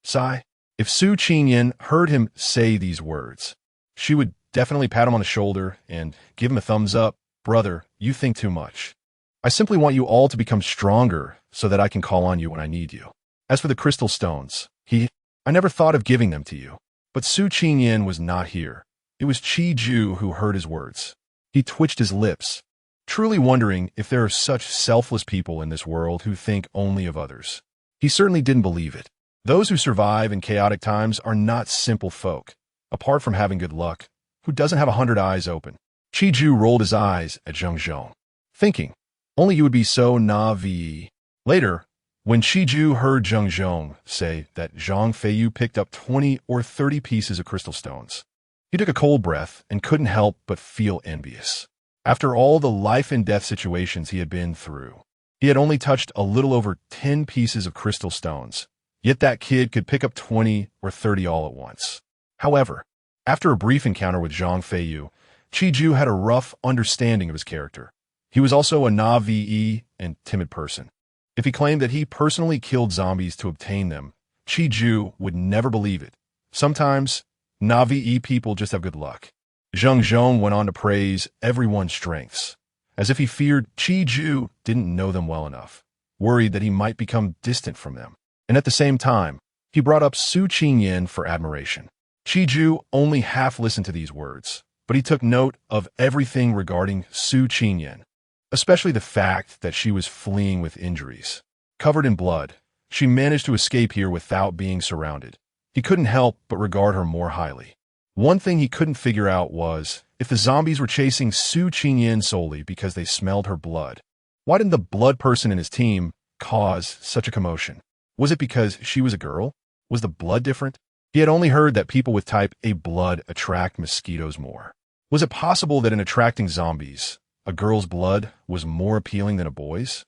Sigh. If Su Qingyan heard him say these words, she would definitely pat him on the shoulder and give him a thumbs up. Brother, you think too much. I simply want you all to become stronger so that I can call on you when I need you. As for the crystal stones, I never thought of giving them to you. But Su Qingyan was not here. It was Qiju who heard his words. He twitched his lips, truly wondering if there are such selfless people in this world who think only of others. He certainly didn't believe it. Those who survive in chaotic times are not simple folk, apart from having good luck, who doesn't have 100 eyes open. Qiju rolled his eyes at Zheng Zhong, thinking, only you would be so naive. Later, when Qiju heard Zheng Zhong say that Zhang Feiyu picked up 20 or 30 pieces of crystal stones, he took a cold breath and couldn't help but feel envious. After all the life and death situations he had been through, he had only touched a little over 10 pieces of crystal stones, yet that kid could pick up 20 or 30 all at once. However, after a brief encounter with Zhang Feiyu, Qiju had a rough understanding of his character. He was also a naive and timid person. If he claimed that he personally killed zombies to obtain them, Qiju would never believe it. Sometimes, naive people just have good luck. Zheng Zhong went on to praise everyone's strengths, as if he feared Qiju didn't know them well enough, worried that he might become distant from them. And at the same time, he brought up Su Qingyan for admiration. Qiju only half listened to these words, but he took note of everything regarding Su Qingyan, especially the fact that she was fleeing with injuries. Covered in blood, she managed to escape here without being surrounded. He couldn't help but regard her more highly. One thing he couldn't figure out was if the zombies were chasing Su Qingyan solely because they smelled her blood. Why didn't the blood person in his team cause such a commotion? Was it because she was a girl? Was the blood different? He had only heard that people with type A blood attract mosquitoes more. Was it possible that in attracting zombies, a girl's blood was more appealing than a boy's?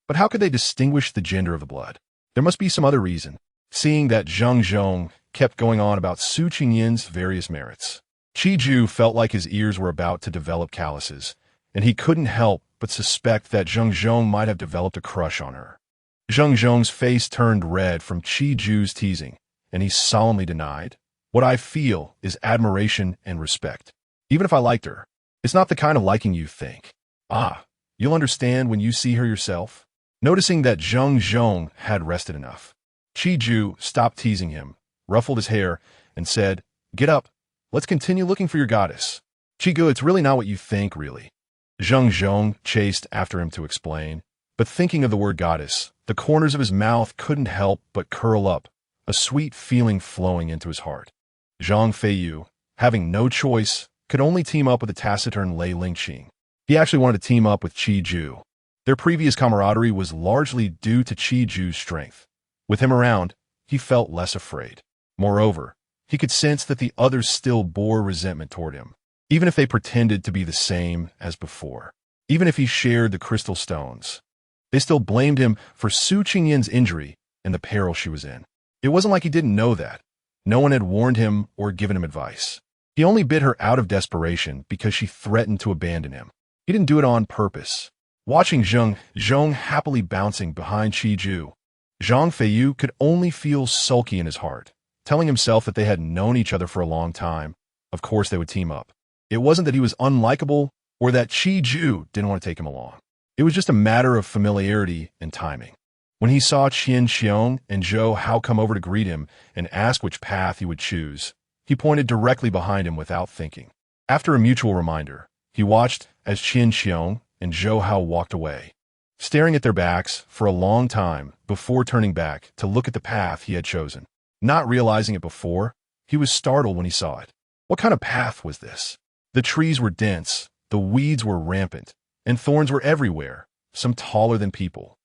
But how could they distinguish the gender of the blood? There must be some other reason, seeing that Zheng Zhong kept going on about Su Qingyan's various merits. Qiju felt like his ears were about to develop calluses, and he couldn't help but suspect that Zheng Zhong might have developed a crush on her. Zheng Zhong's face turned red from Qiju's teasing, and he solemnly denied, "What I feel is admiration and respect. Even if I liked her, it's not the kind of liking you think. You'll understand when you see her yourself." Noticing that Zheng Zhong had rested enough, Qiju stopped teasing him, ruffled his hair, and said, "Get up. Let's continue looking for your goddess." "Chigu, it's really not what you think, really." Zheng Zhong chased after him to explain, but thinking of the word goddess, the corners of his mouth couldn't help but curl up, a sweet feeling flowing into his heart. Zhang Feiyu, having no choice, could only team up with the taciturn Lei Lingqing. He He actually wanted to team up with Chi-Ju. Their previous camaraderie was largely due to Chi-Ju's strength. With him around, he felt less afraid. Moreover, he could sense that the others still bore resentment toward him, even if they pretended to be the same as before. Even if he shared the crystal stones, they still blamed him for Su Qingyan's injury and the peril she was in. It wasn't like he didn't know that. No one had warned him or given him advice. He only bid her out of desperation because she threatened to abandon him. He didn't do it on purpose. Watching Zhong happily bouncing behind Chi-Ju, Zhang Feiyu could only feel sulky in his heart, telling himself that they had known each other for a long time. Of course they would team up. It wasn't that he was unlikable or that Chi-Ju didn't want to take him along. It was just a matter of familiarity and timing. When he saw Qian Xiong and Zhou Hao come over to greet him and ask which path he would choose, he pointed directly behind him without thinking. After a mutual reminder, he watched as Qian Xiong and Zhou Hao walked away, staring at their backs for a long time before turning back to look at the path he had chosen. Not realizing it before, he was startled when he saw it. What kind of path was this? The trees were dense, the weeds were rampant, and thorns were everywhere, some taller than people.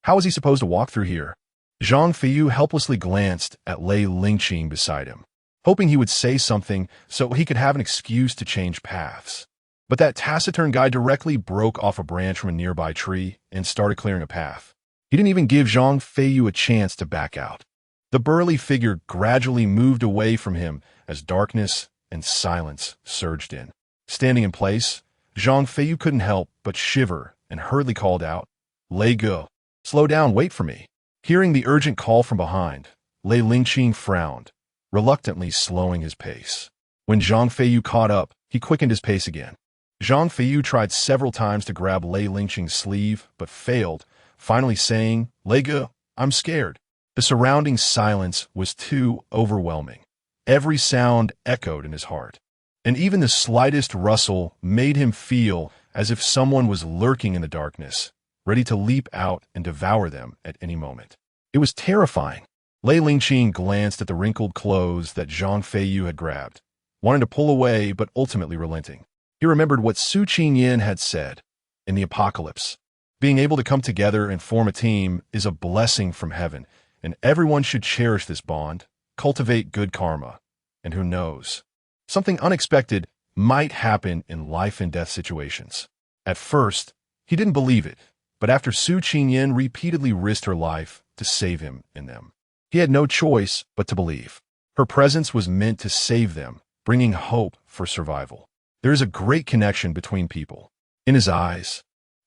How was he supposed to walk through here? Zhang Feiyu helplessly glanced at Lei Lingqing beside him, hoping he would say something so he could have an excuse to change paths. But that taciturn guy directly broke off a branch from a nearby tree and started clearing a path. He didn't even give Zhang Feiyu a chance to back out. The burly figure gradually moved away from him as darkness and silence surged in. Standing in place, Zhang Feiyu couldn't help but shiver and hurriedly called out, "Lei Ge, slow down, wait for me." Hearing the urgent call from behind, Lei Lingqing frowned, reluctantly slowing his pace. When Zhang Feiyu caught up, he quickened his pace again. Zhang Feiyu tried several times to grab Lei Lingqing's sleeve, but failed, finally saying, "Lei Ge, I'm scared." The surrounding silence was too overwhelming. Every sound echoed in his heart, and even the slightest rustle made him feel as if someone was lurking in the darkness, ready to leap out and devour them at any moment. It was terrifying. Lei Lingqing glanced at the wrinkled clothes that Zhang Feiyu had grabbed, wanting to pull away but ultimately relenting. He remembered what Su Qingyan had said in the apocalypse. Being able to come together and form a team is a blessing from heaven, and everyone should cherish this bond, cultivate good karma, and who knows, something unexpected might happen in life and death situations. At first, he didn't believe it, but after Su Qingyan repeatedly risked her life to save him in them, he had no choice but to believe. Her presence was meant to save them, bringing hope for survival. There is a great connection between people. In his eyes,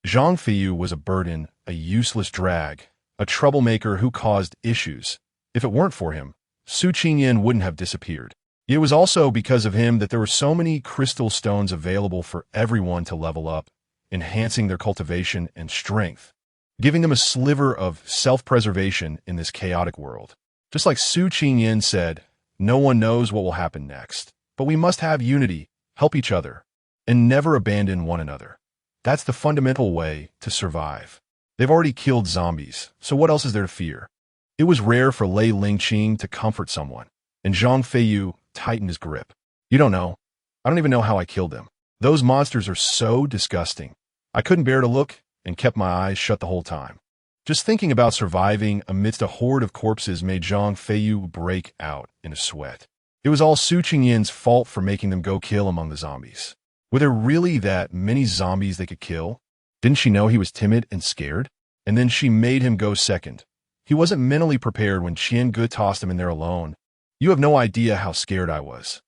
Zhang Feiyu was a burden, a useless drag, a troublemaker who caused issues. If it weren't for him, Su Qingyan wouldn't have disappeared. It was also because of him that there were so many crystal stones available for everyone to level up, enhancing their cultivation and strength, giving them a sliver of self-preservation in this chaotic world. Just like Su Qingyan said, no one knows what will happen next, but we must have unity, help each other, and never abandon one another. That's the fundamental way to survive. They've already killed zombies, so what else is there to fear? It was rare for Lei Lingqing to comfort someone, and Zhang Feiyu tightened his grip. You don't know. I don't even know how I killed them. Those monsters are so disgusting. I couldn't bear to look and kept my eyes shut the whole time. Just thinking about surviving amidst a horde of corpses made Zhang Feiyu break out in a sweat. It was all Su Qingyan's fault for making them go kill among the zombies. Were there really that many zombies they could kill? Didn't she know he was timid and scared? And then she made him go second. He wasn't mentally prepared when Qian Ge tossed him in there alone. You have no idea how scared I was.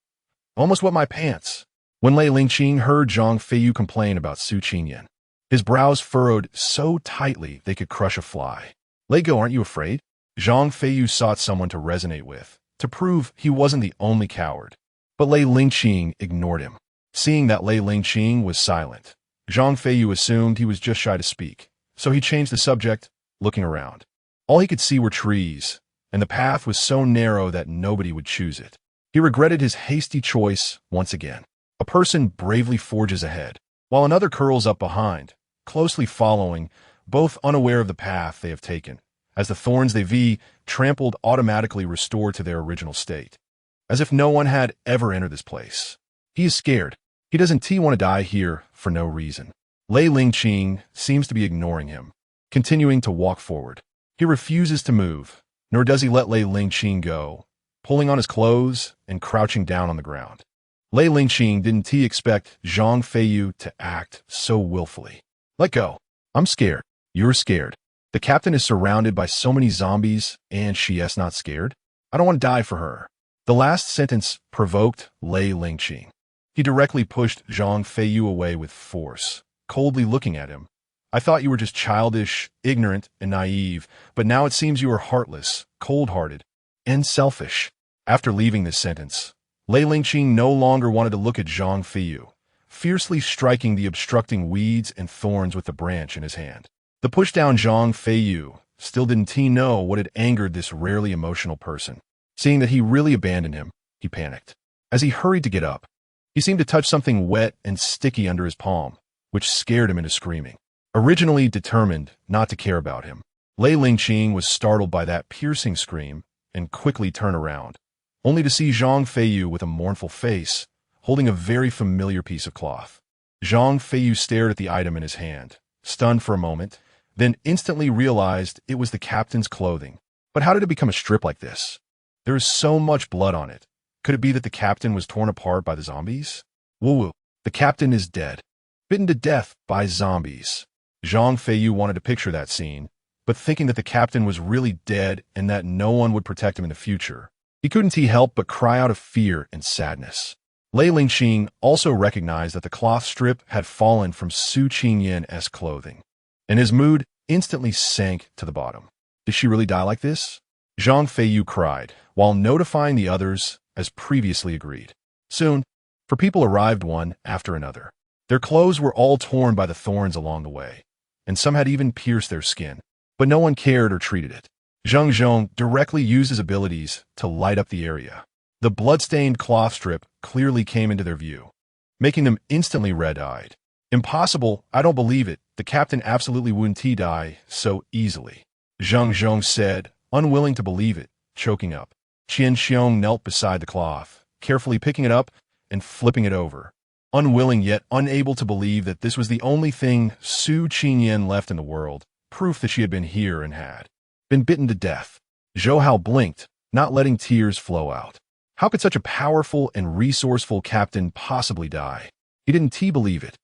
Almost wet my pants. When Lei Lingqing heard Zhang Feiyu complain about Su Qingyan, his brows furrowed so tightly they could crush a fly. Lei Ge, aren't you afraid? Zhang Feiyu sought someone to resonate with, to prove he wasn't the only coward. But Lei Lingqing ignored him. Seeing that Lei Lingqing was silent, Zhang Feiyu assumed he was just shy to speak, so he changed the subject, looking around. All he could see were trees, and the path was so narrow that nobody would choose it. He regretted his hasty choice once again. A person bravely forges ahead, while another curls up behind, closely following, both unaware of the path they have taken, as the thorns they've trampled automatically restore to their original state. As if no one had ever entered this place. He is scared. He doesn't want to die here for no reason. Lei Lingqing seems to be ignoring him, continuing to walk forward. He refuses to move, nor does he let Lei Lingqing go, pulling on his clothes and crouching down on the ground. Lei Lingqing didn't expect Zhang Feiyu to act so willfully. Let go. I'm scared. You're scared. The captain is surrounded by so many zombies, and she is not scared? I don't want to die for her. The last sentence provoked Lei Lingqing. He directly pushed Zhang Feiyu away with force, coldly looking at him. I thought you were just childish, ignorant, and naive, but now it seems you are heartless, cold-hearted, and selfish. After leaving this sentence, Lei Lingqing no longer wanted to look at Zhang Feiyu, fiercely striking the obstructing weeds and thorns with the branch in his hand. The push-down Zhang Feiyu still didn't know what had angered this rarely emotional person. Seeing that he really abandoned him, he panicked. As he hurried to get up, he seemed to touch something wet and sticky under his palm, which scared him into screaming. Originally determined not to care about him, Lei Lingqing was startled by that piercing scream and quickly turned around, only to see Zhang Feiyu with a mournful face, holding a very familiar piece of cloth. Zhang Feiyu stared at the item in his hand, stunned for a moment, then instantly realized it was the captain's clothing. But how did it become a strip like this? There is so much blood on it. Could it be that the captain was torn apart by the zombies? Woo-woo. The captain is dead. Bitten to death by zombies. Zhang Feiyu wanted to picture that scene, but thinking that the captain was really dead and that no one would protect him in the future, he couldn't help but cry out of fear and sadness. Lei Lingqing also recognized that the cloth strip had fallen from Su Qingyan's clothing, and his mood instantly sank to the bottom. Did she really die like this? Zhang Feiyu cried, while notifying the others as previously agreed. Soon, people arrived one after another. Their clothes were all torn by the thorns along the way, and some had even pierced their skin, but no one cared or treated it. Zheng Zhong directly used his abilities to light up the area. The blood-stained cloth strip clearly came into their view, making them instantly red-eyed. Impossible, I don't believe it. The captain absolutely wouldn't die so easily, Zheng Zhong said, unwilling to believe it, choking up. Qian Xiong knelt beside the cloth, carefully picking it up and flipping it over, unwilling yet unable to believe that this was the only thing Su Qingyan left in the world, proof that she had been here and had been bitten to death. Zhou Hao blinked, not letting tears flow out. How could such a powerful and resourceful captain possibly die? He didn't believe it.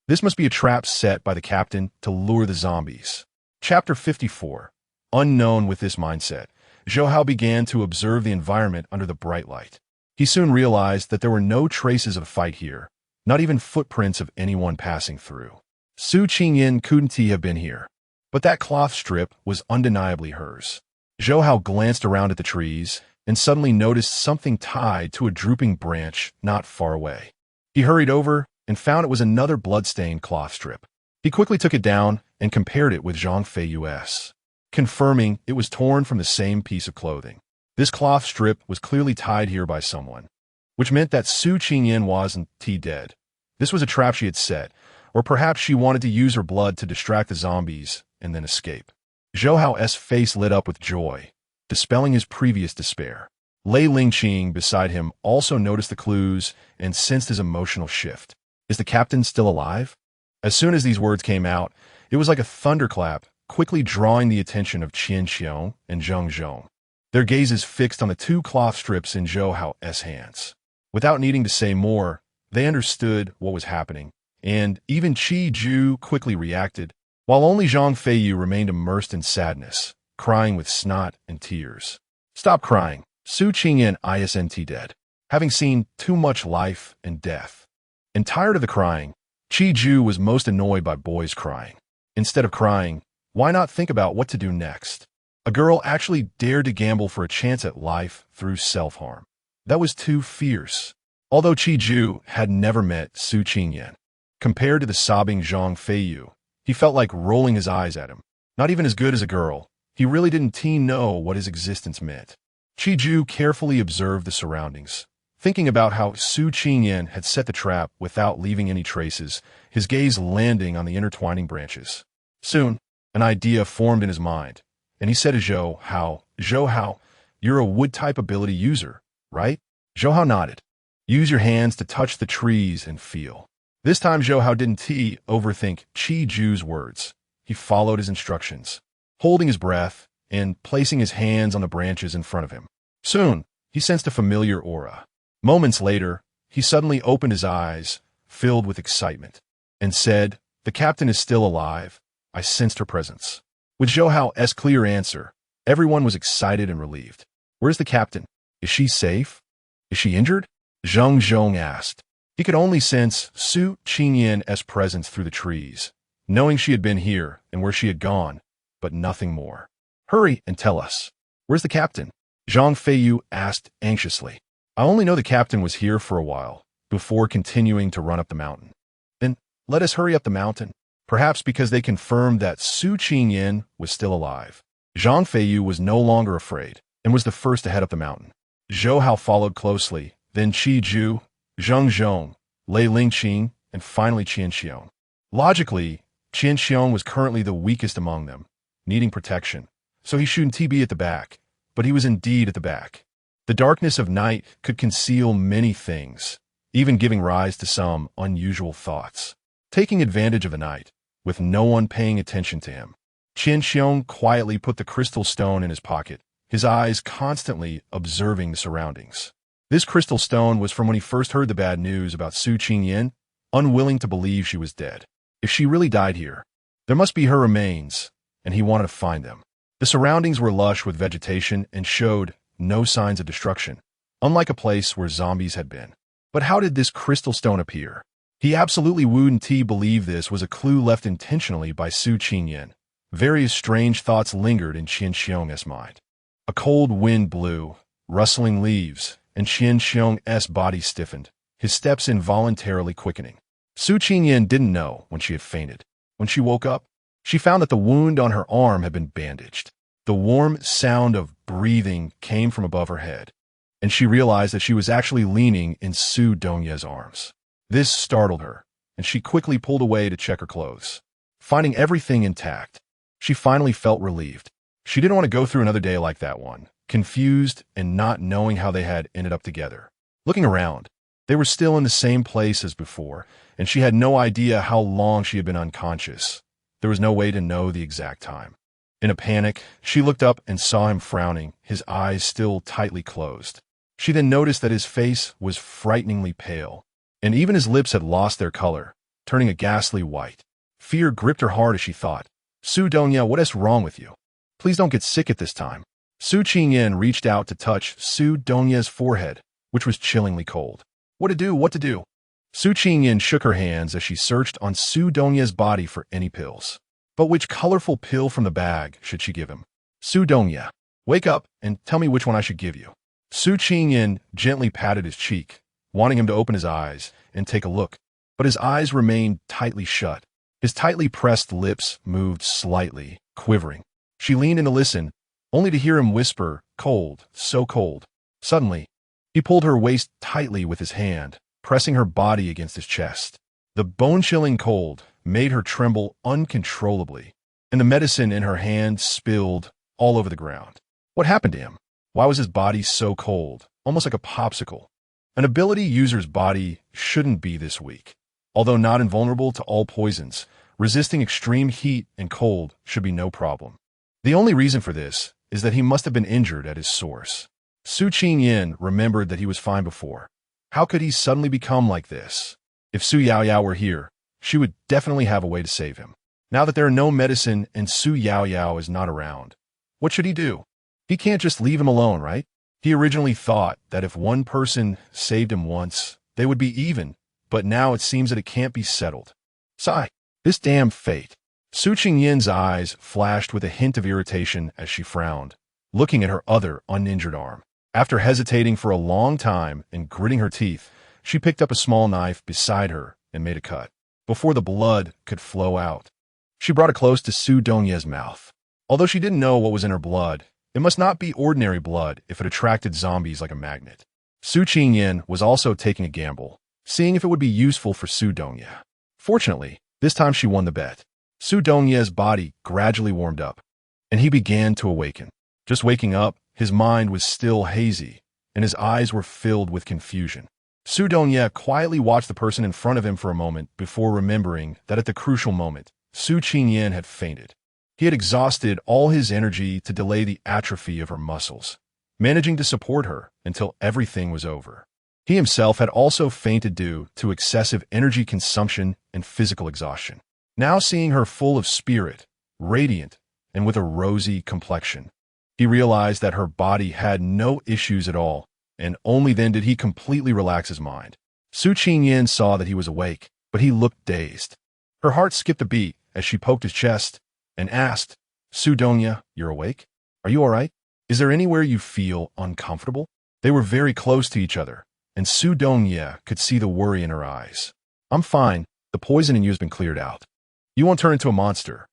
This must be a trap set by the captain to lure the zombies. Chapter 54. Unknown with this mindset, Zhou Hao began to observe the environment under the bright light. He soon realized that there were no traces of a fight here, not even footprints of anyone passing through. Su Qingyan couldn't have been here, but that cloth strip was undeniably hers. Zhou Hao glanced around at the trees and suddenly noticed something tied to a drooping branch not far away. He hurried over and found it was another blood-stained cloth strip. He quickly took it down and compared it with Zhang Feiyu's, confirming it was torn from the same piece of clothing. This cloth strip was clearly tied here by someone, which meant that Su Qingyan wasn't dead. This was a trap she had set, or perhaps she wanted to use her blood to distract the zombies and then escape. Zhou Hao's face lit up with joy, dispelling his previous despair. Lei Lingqing beside him also noticed the clues and sensed his emotional shift. Is the captain still alive? As soon as these words came out, it was like a thunderclap, quickly drawing the attention of Qian Xiong and Zheng Zhong, their gazes fixed on the two cloth strips in Zhou Hao's hands. Without needing to say more, they understood what was happening, and even Qi Ju quickly reacted, while only Zhang Feiyu remained immersed in sadness, crying with snot and tears. Stop crying. Su Qingyan isn't dead, having seen too much life and death. And tired of the crying, Qi Ju was most annoyed by boys crying. Instead of crying, why not think about what to do next? A girl actually dared to gamble for a chance at life through self-harm. That was too fierce. Although Qi Ju had never met Su Qingyan, compared to the sobbing Zhang Feiyu, he felt like rolling his eyes at him. Not even as good as a girl, he really didn't know what his existence meant. Qi Ju carefully observed the surroundings, thinking about how Su Qingyan had set the trap without leaving any traces, his gaze landing on the intertwining branches. Soon, an idea formed in his mind, and he said to Zhou Hao, you're a wood-type ability user, right? Zhou Hao nodded. Use your hands to touch the trees and feel. This time Zhou Hao didn't overthink Qi Ju's words. He followed his instructions, holding his breath and placing his hands on the branches in front of him. Soon, he sensed a familiar aura. Moments later, he suddenly opened his eyes, filled with excitement, and said, "The captain is still alive. I sensed her presence." With Zhou Hao's clear answer, everyone was excited and relieved. "Where's the captain? Is she safe? Is she injured?" Zheng Zhong asked. He could only sense Su Qingyan's presence through the trees, knowing she had been here and where she had gone, but nothing more. "Hurry and tell us. Where's the captain?" Zhang Feiyu asked anxiously. "I only know the captain was here for a while, before continuing to run up the mountain." "Then let us hurry up the mountain." Perhaps because they confirmed that Su Qingyan was still alive. Zhang Feiyu was no longer afraid, and was the first to head up the mountain. Zhou Hao followed closely, then Qi Ju, Zheng Zhong, Lei Lingqing, and finally Qian Xiong. Logically, Qian Xiong was currently the weakest among them, needing protection, so he shouldn't be at the back, but he was indeed at the back. The darkness of night could conceal many things, even giving rise to some unusual thoughts. Taking advantage of the night, with no one paying attention to him, Qian Xiong quietly put the crystal stone in his pocket, his eyes constantly observing the surroundings. This crystal stone was from when he first heard the bad news about Su Qingyan, unwilling to believe she was dead. If she really died here, there must be her remains, and he wanted to find them. The surroundings were lush with vegetation and showed no signs of destruction, unlike a place where zombies had been. But how did this crystal stone appear? He absolutely wouldn't believe this was a clue left intentionally by Su Qingyan. Various strange thoughts lingered in Qian Xiong's mind. A cold wind blew, rustling leaves, and Qian Xiong's body stiffened, his steps involuntarily quickening. Su Qingyan didn't know when she had fainted. When she woke up, she found that the wound on her arm had been bandaged. The warm sound of breathing came from above her head, and she realized that she was actually leaning in Su Dongye's arms. This startled her, and she quickly pulled away to check her clothes. Finding everything intact, she finally felt relieved. She didn't want to go through another day like that one, confused and not knowing how they had ended up together. Looking around, they were still in the same place as before, and she had no idea how long she had been unconscious. There was no way to know the exact time. In a panic, she looked up and saw him frowning, his eyes still tightly closed. She then noticed that his face was frighteningly pale, and even his lips had lost their color, turning a ghastly white. Fear gripped her hard as she thought, "Su Dongye, what is wrong with you? Please don't get sick at this time." Su Qingyan reached out to touch Su Dongye's forehead, which was chillingly cold. What to do? What to do? Su Qingyan shook her hands as she searched on Su Dongye's body for any pills. But which colorful pill from the bag should she give him? "Su Dongye, wake up and tell me which one I should give you." Su Qingyan gently patted his cheek, wanting him to open his eyes and take a look, but his eyes remained tightly shut. His tightly pressed lips moved slightly, quivering. She leaned in to listen, only to hear him whisper, "Cold, so cold." Suddenly, he pulled her waist tightly with his hand, pressing her body against his chest. The bone-chilling cold made her tremble uncontrollably, and the medicine in her hand spilled all over the ground. What happened to him? Why was his body so cold, almost like a popsicle? An ability user's body shouldn't be this weak. Although not invulnerable to all poisons, resisting extreme heat and cold should be no problem. The only reason for this is that he must have been injured at his source. Su Qingyan remembered that he was fine before. How could he suddenly become like this? If Su Yaoyao were here, she would definitely have a way to save him. Now that there are no medicine and Su Yaoyao is not around, what should he do? He can't just leave him alone, right? He originally thought that if one person saved him once, they would be even, but now it seems that it can't be settled. Sigh, this damn fate. Su Qingyan's eyes flashed with a hint of irritation as she frowned, looking at her other uninjured arm. After hesitating for a long time and gritting her teeth, she picked up a small knife beside her and made a cut. Before the blood could flow out, she brought it close to Su Dongye's mouth. Although she didn't know what was in her blood, it must not be ordinary blood if it attracted zombies like a magnet. Su Qingyan was also taking a gamble, seeing if it would be useful for Su Dongye. Fortunately, this time she won the bet. Su Dongye's body gradually warmed up, and he began to awaken. Just waking up, his mind was still hazy, and his eyes were filled with confusion. Su Dongye quietly watched the person in front of him for a moment before remembering that at the crucial moment, Su Qingyan had fainted. He had exhausted all his energy to delay the atrophy of her muscles, managing to support her until everything was over. He himself had also fainted due to excessive energy consumption and physical exhaustion. Now seeing her full of spirit, radiant, and with a rosy complexion, he realized that her body had no issues at all, and only then did he completely relax his mind. Su Qingyan saw that he was awake, but he looked dazed. Her heart skipped a beat as she poked his chest and asked, "Su Dongye, you're awake? Are you all right? Is there anywhere you feel uncomfortable?" They were very close to each other, and Su Dongye could see the worry in her eyes. "I'm fine. The poison in you has been cleared out. You won't turn into a monster."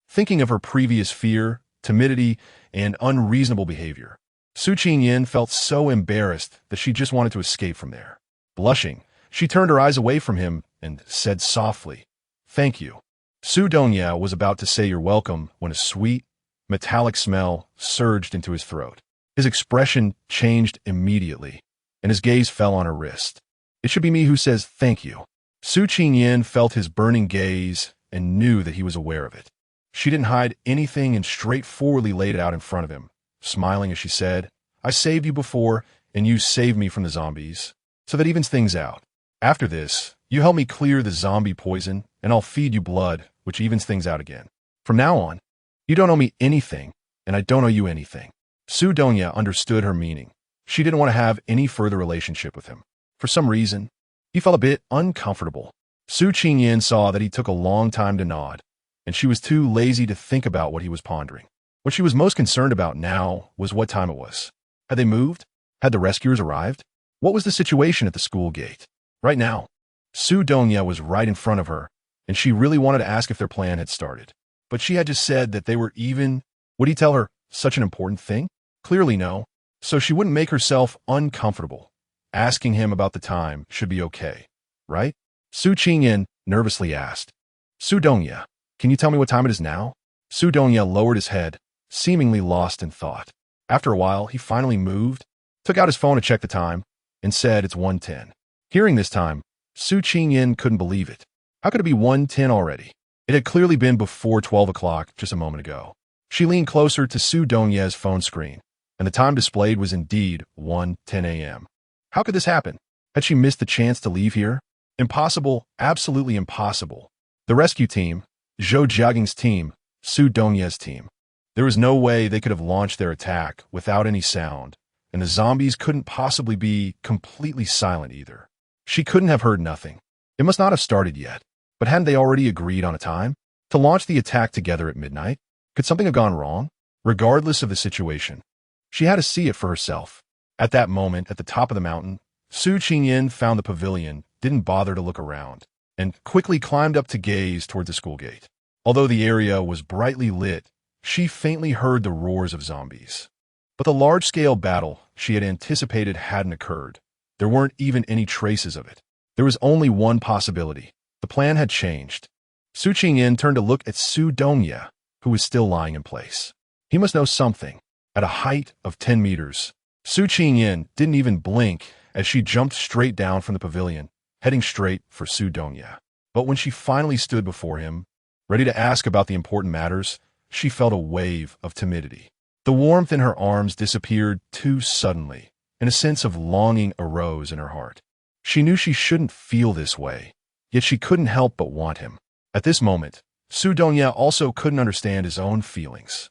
Thinking of her previous fear, timidity, and unreasonable behavior, Su Qingyan felt so embarrassed that she just wanted to escape from there. Blushing, she turned her eyes away from him and said softly, "Thank you." Su Dongye was about to say "you're welcome" when a sweet, metallic smell surged into his throat. His expression changed immediately, and his gaze fell on her wrist. "It should be me who says thank you." Su Qingyan felt his burning gaze and knew that he was aware of it. She didn't hide anything and straightforwardly laid it out in front of him, smiling as she said, "I saved you before, and you saved me from the zombies, so that evens things out. After this, you help me clear the zombie poison, and I'll feed you blood, which evens things out again. From now on, you don't owe me anything, and I don't owe you anything." Su Dongye understood her meaning. She didn't want to have any further relationship with him. For some reason, he felt a bit uncomfortable. Su Qingyan saw that he took a long time to nod, and she was too lazy to think about what he was pondering. What she was most concerned about now was what time it was. Had they moved? Had the rescuers arrived? What was the situation at the school gate? Right now, Su Dongye was right in front of her, and she really wanted to ask if their plan had started. But she had just said that they were even. Would he tell her such an important thing? Clearly no. So she wouldn't make herself uncomfortable. Asking him about the time should be okay, right? Su Qingyan nervously asked, "Su Dongye, can you tell me what time it is now?" Su Dongye lowered his head, seemingly lost in thought. After a while, he finally moved, took out his phone to check the time, and said it's 1:10. Hearing this time, Su Qingyan couldn't believe it. How could it be 1:10 already? It had clearly been before 12 o'clock just a moment ago. She leaned closer to Su Dongye's phone screen, and the time displayed was indeed 1:10 a.m. How could this happen? Had she missed the chance to leave here? Impossible, absolutely impossible. The rescue team, Zhou Jiaging's team, Su Dongye's team. There was no way they could have launched their attack without any sound, and the zombies couldn't possibly be completely silent either. She couldn't have heard nothing. It must not have started yet. But hadn't they already agreed on a time? To launch the attack together at midnight? Could something have gone wrong? Regardless of the situation, she had to see it for herself. At that moment, at the top of the mountain, Su Qingyan found the pavilion, didn't bother to look around, and quickly climbed up to gaze toward the school gate. Although the area was brightly lit, she faintly heard the roars of zombies. But the large-scale battle she had anticipated hadn't occurred. There weren't even any traces of it. There was only one possibility. The plan had changed. Su Qingyan turned to look at Su Dongye, who was still lying in place. He must know something. At a height of 10 meters, Su Qingyan didn't even blink as she jumped straight down from the pavilion, heading straight for Su Dongye. But when she finally stood before him, ready to ask about the important matters, she felt a wave of timidity. The warmth in her arms disappeared too suddenly, and a sense of longing arose in her heart. She knew she shouldn't feel this way, yet she couldn't help but want him. At this moment, Su Dongye also couldn't understand his own feelings.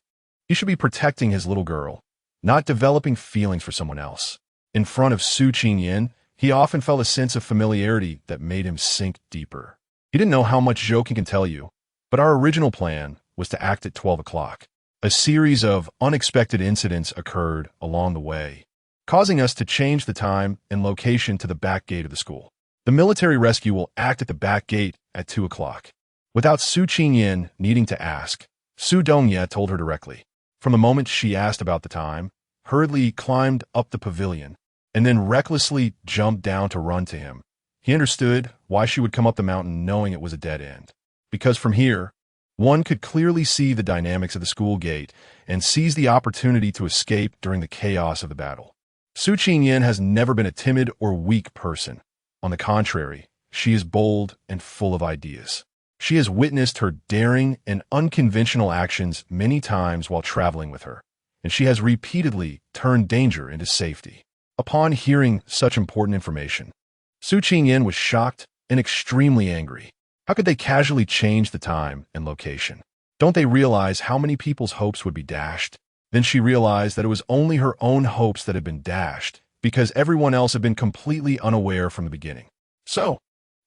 He should be protecting his little girl, not developing feelings for someone else. In front of Su Qingyan, he often felt a sense of familiarity that made him sink deeper. He didn't know how much joking can tell you, but our original plan was to act at 12 o'clock. A series of unexpected incidents occurred along the way, causing us to change the time and location to the back gate of the school. The military rescue will act at the back gate at 2 o'clock. Without Su Qingyan needing to ask, Su Dongye told her directly. From the moment she asked about the time, hurriedly climbed up the pavilion, and then recklessly jumped down to run to him. He understood why she would come up the mountain knowing it was a dead end. Because from here, one could clearly see the dynamics of the school gate and seize the opportunity to escape during the chaos of the battle. Su Qingyan has never been a timid or weak person. On the contrary, she is bold and full of ideas. She has witnessed her daring and unconventional actions many times while traveling with her, and she has repeatedly turned danger into safety. Upon hearing such important information, Su Qingyan was shocked and extremely angry. How could they casually change the time and location? Don't they realize how many people's hopes would be dashed? Then she realized that it was only her own hopes that had been dashed, because everyone else had been completely unaware from the beginning. So,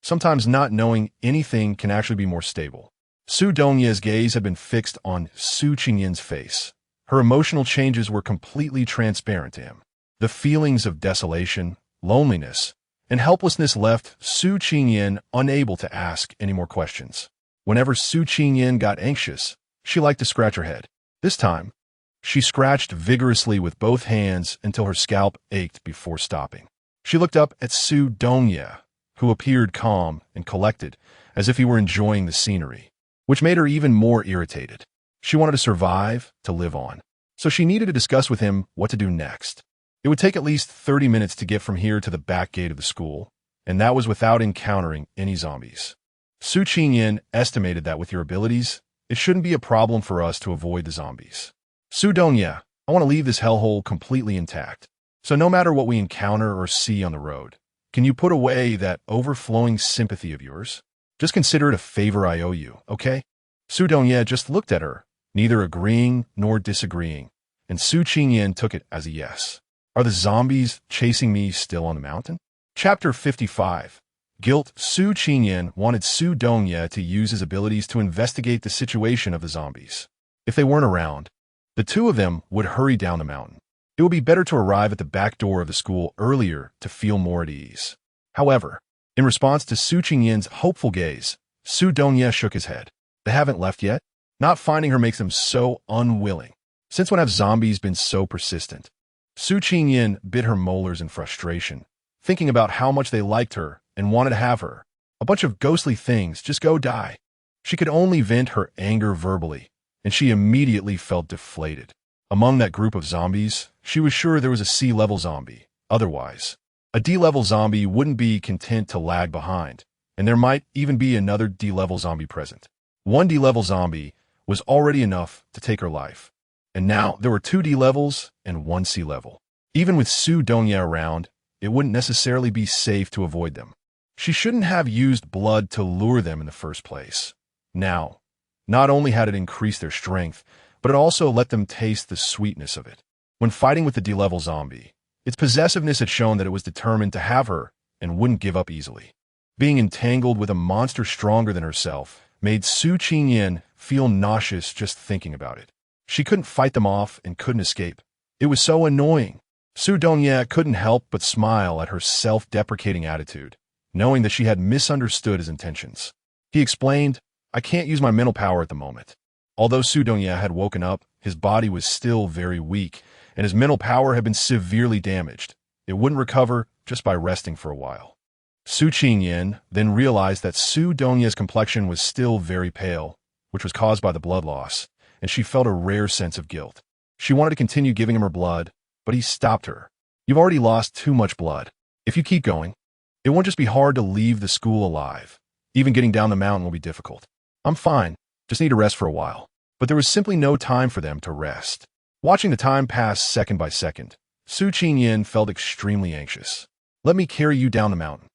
sometimes not knowing anything can actually be more stable. Su Dongye's gaze had been fixed on Su Qingyan's face. Her emotional changes were completely transparent to him. The feelings of desolation, loneliness, and helplessness left Su Qingyan unable to ask any more questions. Whenever Su Qingyan got anxious, she liked to scratch her head. This time, she scratched vigorously with both hands until her scalp ached before stopping. She looked up at Su Dongye, who appeared calm and collected, as if he were enjoying the scenery, which made her even more irritated. She wanted to survive, to live on, so she needed to discuss with him what to do next. It would take at least 30 minutes to get from here to the back gate of the school, and that was without encountering any zombies. Su Qingyan estimated that with your abilities, it shouldn't be a problem for us to avoid the zombies. Su Dongye, I want to leave this hellhole completely intact, so no matter what we encounter or see on the road, can you put away that overflowing sympathy of yours? Just consider it a favor I owe you, okay? Su Dongye just looked at her, neither agreeing nor disagreeing, and Su Qingyan took it as a yes. Are the zombies chasing me still on the mountain? Chapter 55. Guilt. Su Qingyan wanted Su Dongye to use his abilities to investigate the situation of the zombies. If they weren't around, the two of them would hurry down the mountain. It would be better to arrive at the back door of the school earlier to feel more at ease. However, in response to Su Qingyan's hopeful gaze, Su Dongye shook his head. They haven't left yet? Not finding her makes them so unwilling. Since when have zombies been so persistent? Su Qingyan bit her molars in frustration, thinking about how much they liked her and wanted to have her. A bunch of ghostly things, just go die. She could only vent her anger verbally, and she immediately felt deflated. Among that group of zombies, she was sure there was a C-level zombie. Otherwise, a D-level zombie wouldn't be content to lag behind, and there might even be another D-level zombie present. One D-level zombie was already enough to take her life, and now there were 2 D-levels and 1 C-level. Even with Su Dongye around, it wouldn't necessarily be safe to avoid them. She shouldn't have used blood to lure them in the first place. Now, not only had it increased their strength, but it also let them taste the sweetness of it. When fighting with the D-level zombie, its possessiveness had shown that it was determined to have her and wouldn't give up easily. Being entangled with a monster stronger than herself made Su Qingyan feel nauseous just thinking about it. She couldn't fight them off and couldn't escape. It was so annoying. Su Dongye couldn't help but smile at her self-deprecating attitude, knowing that she had misunderstood his intentions. He explained, I can't use my mental power at the moment. Although Su Dongye had woken up, his body was still very weak, and his mental power had been severely damaged. It wouldn't recover just by resting for a while. Su Qingyan then realized that Su Dongye's complexion was still very pale, which was caused by the blood loss, and she felt a rare sense of guilt. She wanted to continue giving him her blood, but he stopped her. You've already lost too much blood. If you keep going, it won't just be hard to leave the school alive. Even getting down the mountain will be difficult. I'm fine, just need to rest for a while. But there was simply no time for them to rest. Watching the time pass second by second, Su Qingyan felt extremely anxious. Let me carry you down the mountain.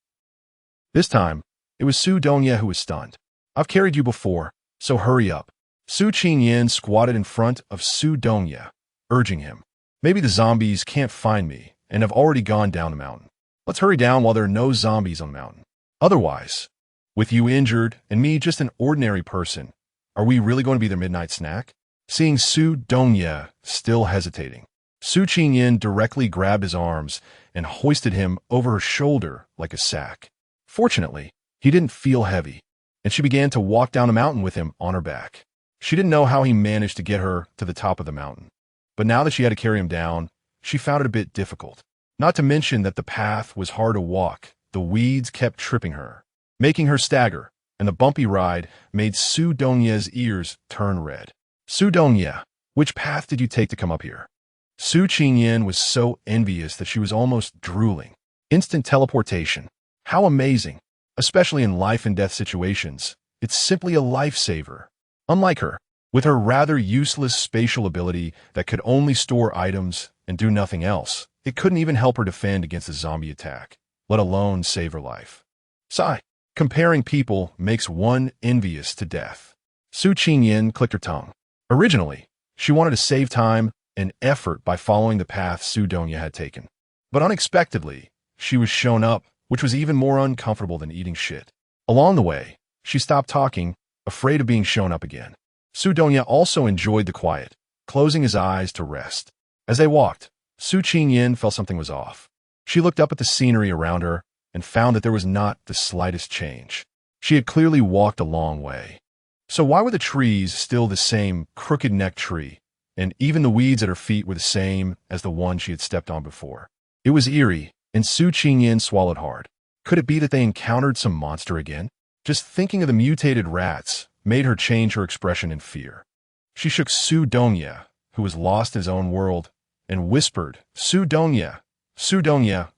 This time, it was Su Dongye who was stunned. I've carried you before, so hurry up. Su Qingyan squatted in front of Su Dongye, urging him. Maybe the zombies can't find me and have already gone down the mountain. Let's hurry down while there are no zombies on the mountain. Otherwise, with you injured and me just an ordinary person, are we really going to be their midnight snack? Seeing Su Dongye still hesitating, Su Qingyan directly grabbed his arms and hoisted him over her shoulder like a sack. Fortunately, he didn't feel heavy, and she began to walk down the mountain with him on her back. She didn't know how he managed to get her to the top of the mountain, but now that she had to carry him down, she found it a bit difficult. Not to mention that the path was hard to walk. The weeds kept tripping her, making her stagger, and the bumpy ride made Su Dongye's ears turn red. Su Dongye, which path did you take to come up here? Su Qingyan was so envious that she was almost drooling. Instant teleportation. How amazing! Especially in life and death situations, it's simply a lifesaver. Unlike her, with her rather useless spatial ability that could only store items and do nothing else, it couldn't even help her defend against a zombie attack, let alone save her life. Sigh. Comparing people makes one envious to death. Su Qingyan clicked her tongue. Originally, she wanted to save time and effort by following the path Su Donya had taken. But unexpectedly, she was shown up, which was even more uncomfortable than eating shit. Along the way, she stopped talking, afraid of being shown up again. Su Donya also enjoyed the quiet, closing his eyes to rest. As they walked, Su Qingyan felt something was off. She looked up at the scenery around her and found that there was not the slightest change. She had clearly walked a long way. So why were the trees still the same crooked-necked tree, and even the weeds at her feet were the same as the one she had stepped on before? It was eerie, and Su Qingyan swallowed hard. Could it be that they encountered some monster again? Just thinking of the mutated rats made her change her expression in fear. She shook Su Donya, who was lost in his own world, and whispered, Su Donya,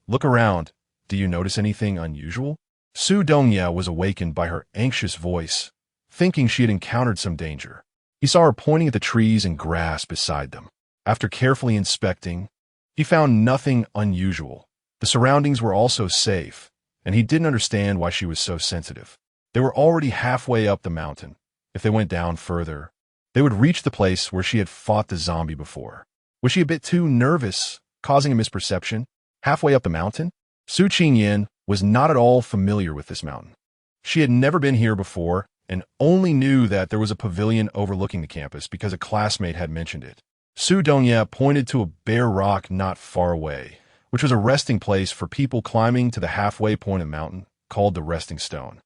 look around. Do you notice anything unusual? Su Donya was awakened by her anxious voice, thinking she had encountered some danger. He saw her pointing at the trees and grass beside them. After carefully inspecting, he found nothing unusual. The surroundings were also safe, and he didn't understand why she was so sensitive. They were already halfway up the mountain. If they went down further, they would reach the place where she had fought the zombie before. Was she a bit too nervous, causing a misperception? Halfway up the mountain? Su Qingyan was not at all familiar with this mountain. She had never been here before and only knew that there was a pavilion overlooking the campus because a classmate had mentioned it. Su Donya pointed to a bare rock not far away, which was a resting place for people climbing to the halfway point of the mountain, called the Resting Stone.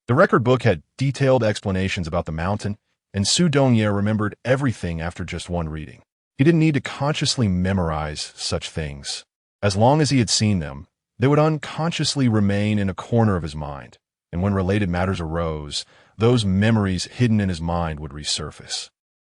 The record book had detailed explanations about the mountain, and Su Donya remembered everything after just one reading. He didn't need to consciously memorize such things. As long as he had seen them, they would unconsciously remain in a corner of his mind, and when related matters arose, those memories hidden in his mind would resurface.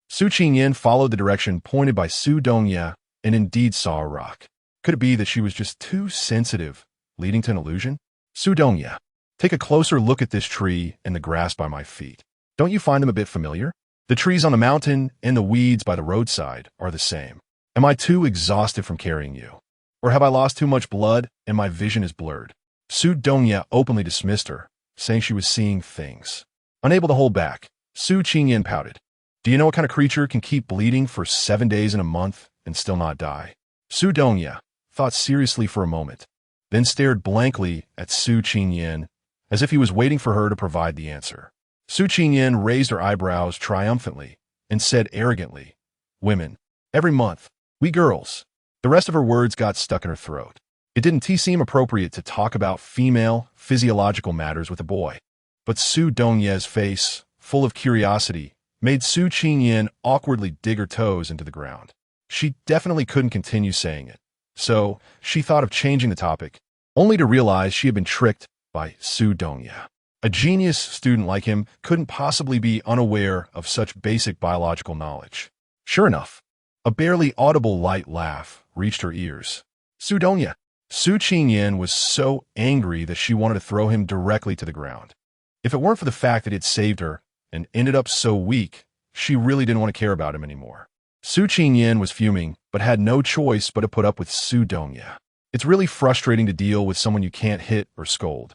Su Qingyan followed the direction pointed by Su Donya and indeed saw a rock. Could it be that she was just too sensitive, leading to an illusion? Su Donya, take a closer look at this tree and the grass by my feet. Don't you find them a bit familiar? The trees on the mountain and the weeds by the roadside are the same. Am I too exhausted from carrying you? Or have I lost too much blood and my vision is blurred? Su Donya openly dismissed her, saying she was seeing things. Unable to hold back, Su Qingyan pouted. Do you know what kind of creature can keep bleeding for 7 days in a month and still not die? Su Donya thought seriously for a moment, then stared blankly at Su Qingyan as if he was waiting for her to provide the answer. Su Qingyan raised her eyebrows triumphantly and said arrogantly, Women, every month, we girls. The rest of her words got stuck in her throat. It didn't seem appropriate to talk about female physiological matters with a boy. But Su Donya's face, full of curiosity, made Su Qingyan awkwardly dig her toes into the ground. She definitely couldn't continue saying it. So, she thought of changing the topic, only to realize she had been tricked by Su Donya. A genius student like him couldn't possibly be unaware of such basic biological knowledge. Sure enough, a barely audible light laugh reached her ears. Su Donya. Su Qingyan was so angry that she wanted to throw him directly to the ground. If it weren't for the fact that he had saved her and ended up so weak, she really didn't want to care about him anymore. Su Qingyan was fuming, but had no choice but to put up with Su Donya. It's really frustrating to deal with someone you can't hit or scold.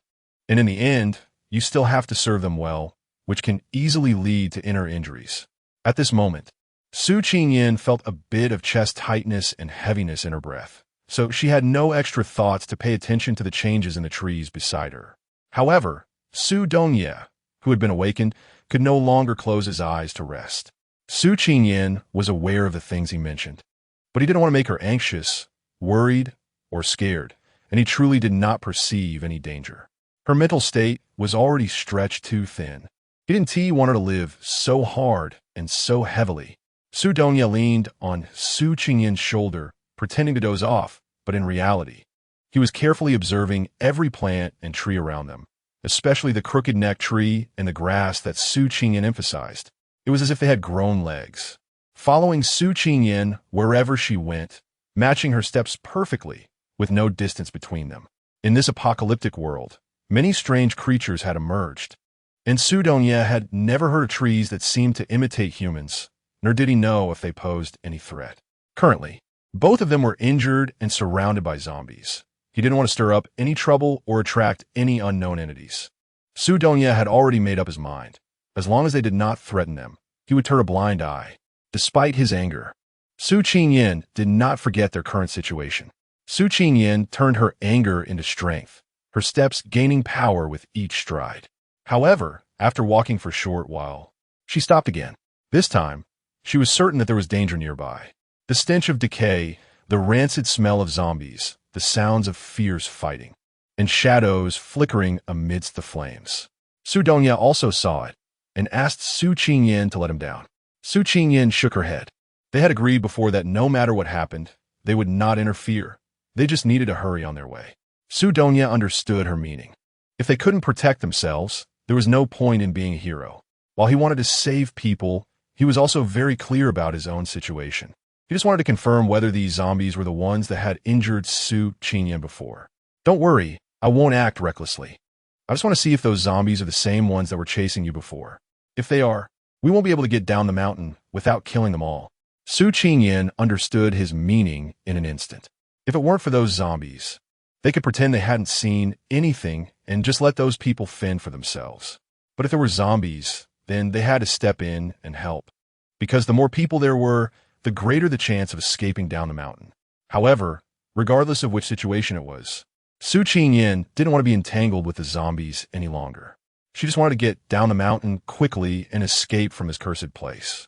And in the end, you still have to serve them well, which can easily lead to inner injuries. At this moment, Su Qingyan felt a bit of chest tightness and heaviness in her breath, so she had no extra thoughts to pay attention to the changes in the trees beside her. However, Su Donya, who had been awakened, could no longer close his eyes to rest. Su Qingyan was aware of the things he mentioned, but he didn't want to make her anxious, worried, or scared, and he truly did not perceive any danger. Her mental state was already stretched too thin. He didn't want her to live so hard and so heavily. Su Donya leaned on Su Qingyan's shoulder, pretending to doze off, but in reality, he was carefully observing every plant and tree around them, especially the crooked-necked tree and the grass that Su Qingyan emphasized. It was as if they had grown legs. Following Su Qingyan wherever she went, matching her steps perfectly, with no distance between them. In this apocalyptic world, many strange creatures had emerged, and Su Dongye had never heard of trees that seemed to imitate humans, nor did he know if they posed any threat. Currently, both of them were injured and surrounded by zombies. He didn't want to stir up any trouble or attract any unknown entities. Su Dongye had already made up his mind. As long as they did not threaten them, he would turn a blind eye. Despite his anger, Su Qingyan did not forget their current situation. Su Qingyan turned her anger into strength, her steps gaining power with each stride. However, after walking for a short while, she stopped again. This time, she was certain that there was danger nearby. The stench of decay, the rancid smell of zombies, the sounds of fierce fighting, and shadows flickering amidst the flames. Su Dongye also saw it and asked Su Qingyan to let him down. Su Qingyan shook her head. They had agreed before that no matter what happened, they would not interfere. They just needed to hurry on their way. Su Dongye understood her meaning. If they couldn't protect themselves, there was no point in being a hero. While he wanted to save people, he was also very clear about his own situation. He just wanted to confirm whether these zombies were the ones that had injured Su Qingyan before. Don't worry, I won't act recklessly. I just want to see if those zombies are the same ones that were chasing you before. If they are, we won't be able to get down the mountain without killing them all. Su Qingyan understood his meaning in an instant. If it weren't for those zombies, they could pretend they hadn't seen anything and just let those people fend for themselves. But if there were zombies, then they had to step in and help. Because the more people there were, the greater the chance of escaping down the mountain. However, regardless of which situation it was, Su Qingyan didn't want to be entangled with the zombies any longer. She just wanted to get down the mountain quickly and escape from this cursed place.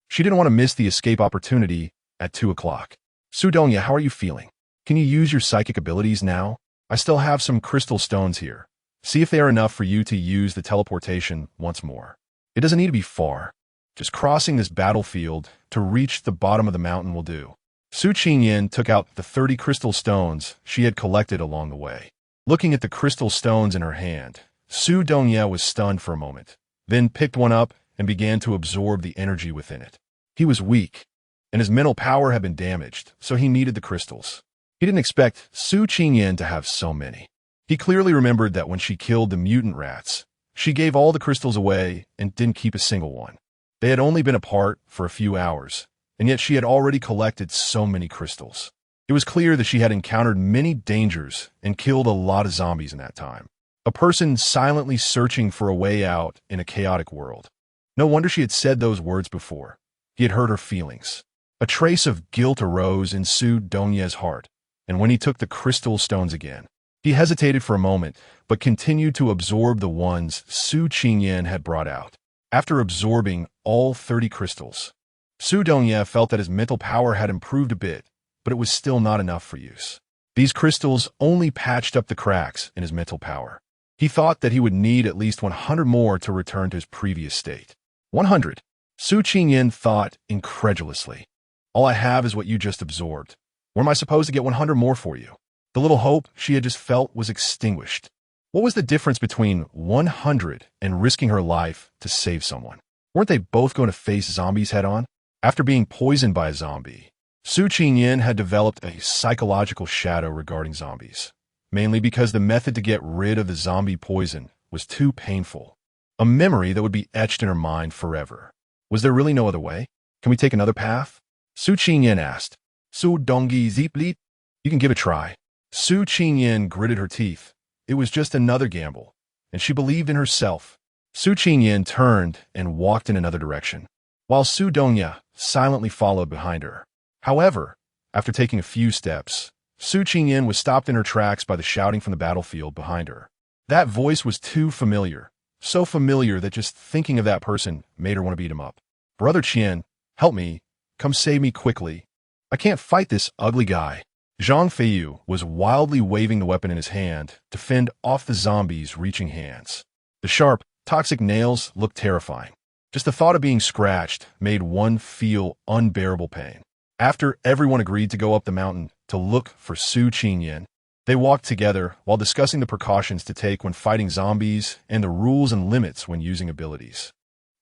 She didn't want to miss the escape opportunity at 2 o'clock. Su Dongye, how are you feeling? Can you use your psychic abilities now? I still have some crystal stones here. See if they are enough for you to use the teleportation once more. It doesn't need to be far. Just crossing this battlefield to reach the bottom of the mountain will do. Su Qingyan took out the 30 crystal stones she had collected along the way. Looking at the crystal stones in her hand, Su Dongye was stunned for a moment, then picked one up and began to absorb the energy within it. He was weak, and his mental power had been damaged, so he needed the crystals. He didn't expect Su Qingyan to have so many. He clearly remembered that when she killed the mutant rats, she gave all the crystals away and didn't keep a single one. They had only been apart for a few hours, and yet she had already collected so many crystals. It was clear that she had encountered many dangers and killed a lot of zombies in that time. A person silently searching for a way out in a chaotic world. No wonder she had said those words before. He had hurt her feelings. A trace of guilt arose in Su Dongye's heart, and when he took the crystal stones again, he hesitated for a moment, but continued to absorb the ones Su Qingyan had brought out. After absorbing all 30 crystals, Su Dongye felt that his mental power had improved a bit, but it was still not enough for use. These crystals only patched up the cracks in his mental power. He thought that he would need at least 100 more to return to his previous state. 100. Su Qingyan thought incredulously. All I have is what you just absorbed. Where am I supposed to get 100 more for you? The little hope she had just felt was extinguished. What was the difference between 100 and risking her life to save someone? Weren't they both going to face zombies head-on? After being poisoned by a zombie, Su Qingyan had developed a psychological shadow regarding zombies, mainly because the method to get rid of the zombie poison was too painful. A memory that would be etched in her mind forever. Was there really no other way? Can we take another path? Su Qingyan asked. Su Dongyi Zipli? You can give it a try. Su Qingyan gritted her teeth. It was just another gamble, and she believed in herself. Su Qingyan turned and walked in another direction, while Su Dongye silently followed behind her. However, after taking a few steps, Su Qingyan was stopped in her tracks by the shouting from the battlefield behind her. That voice was too familiar, so familiar that just thinking of that person made her want to beat him up. Brother Qian, help me. Come save me quickly. I can't fight this ugly guy. Zhang Feiyu was wildly waving the weapon in his hand to fend off the zombies' reaching hands. The sharp, toxic nails looked terrifying. Just the thought of being scratched made one feel unbearable pain. After everyone agreed to go up the mountain to look for Su Qingyan, they walked together while discussing the precautions to take when fighting zombies and the rules and limits when using abilities.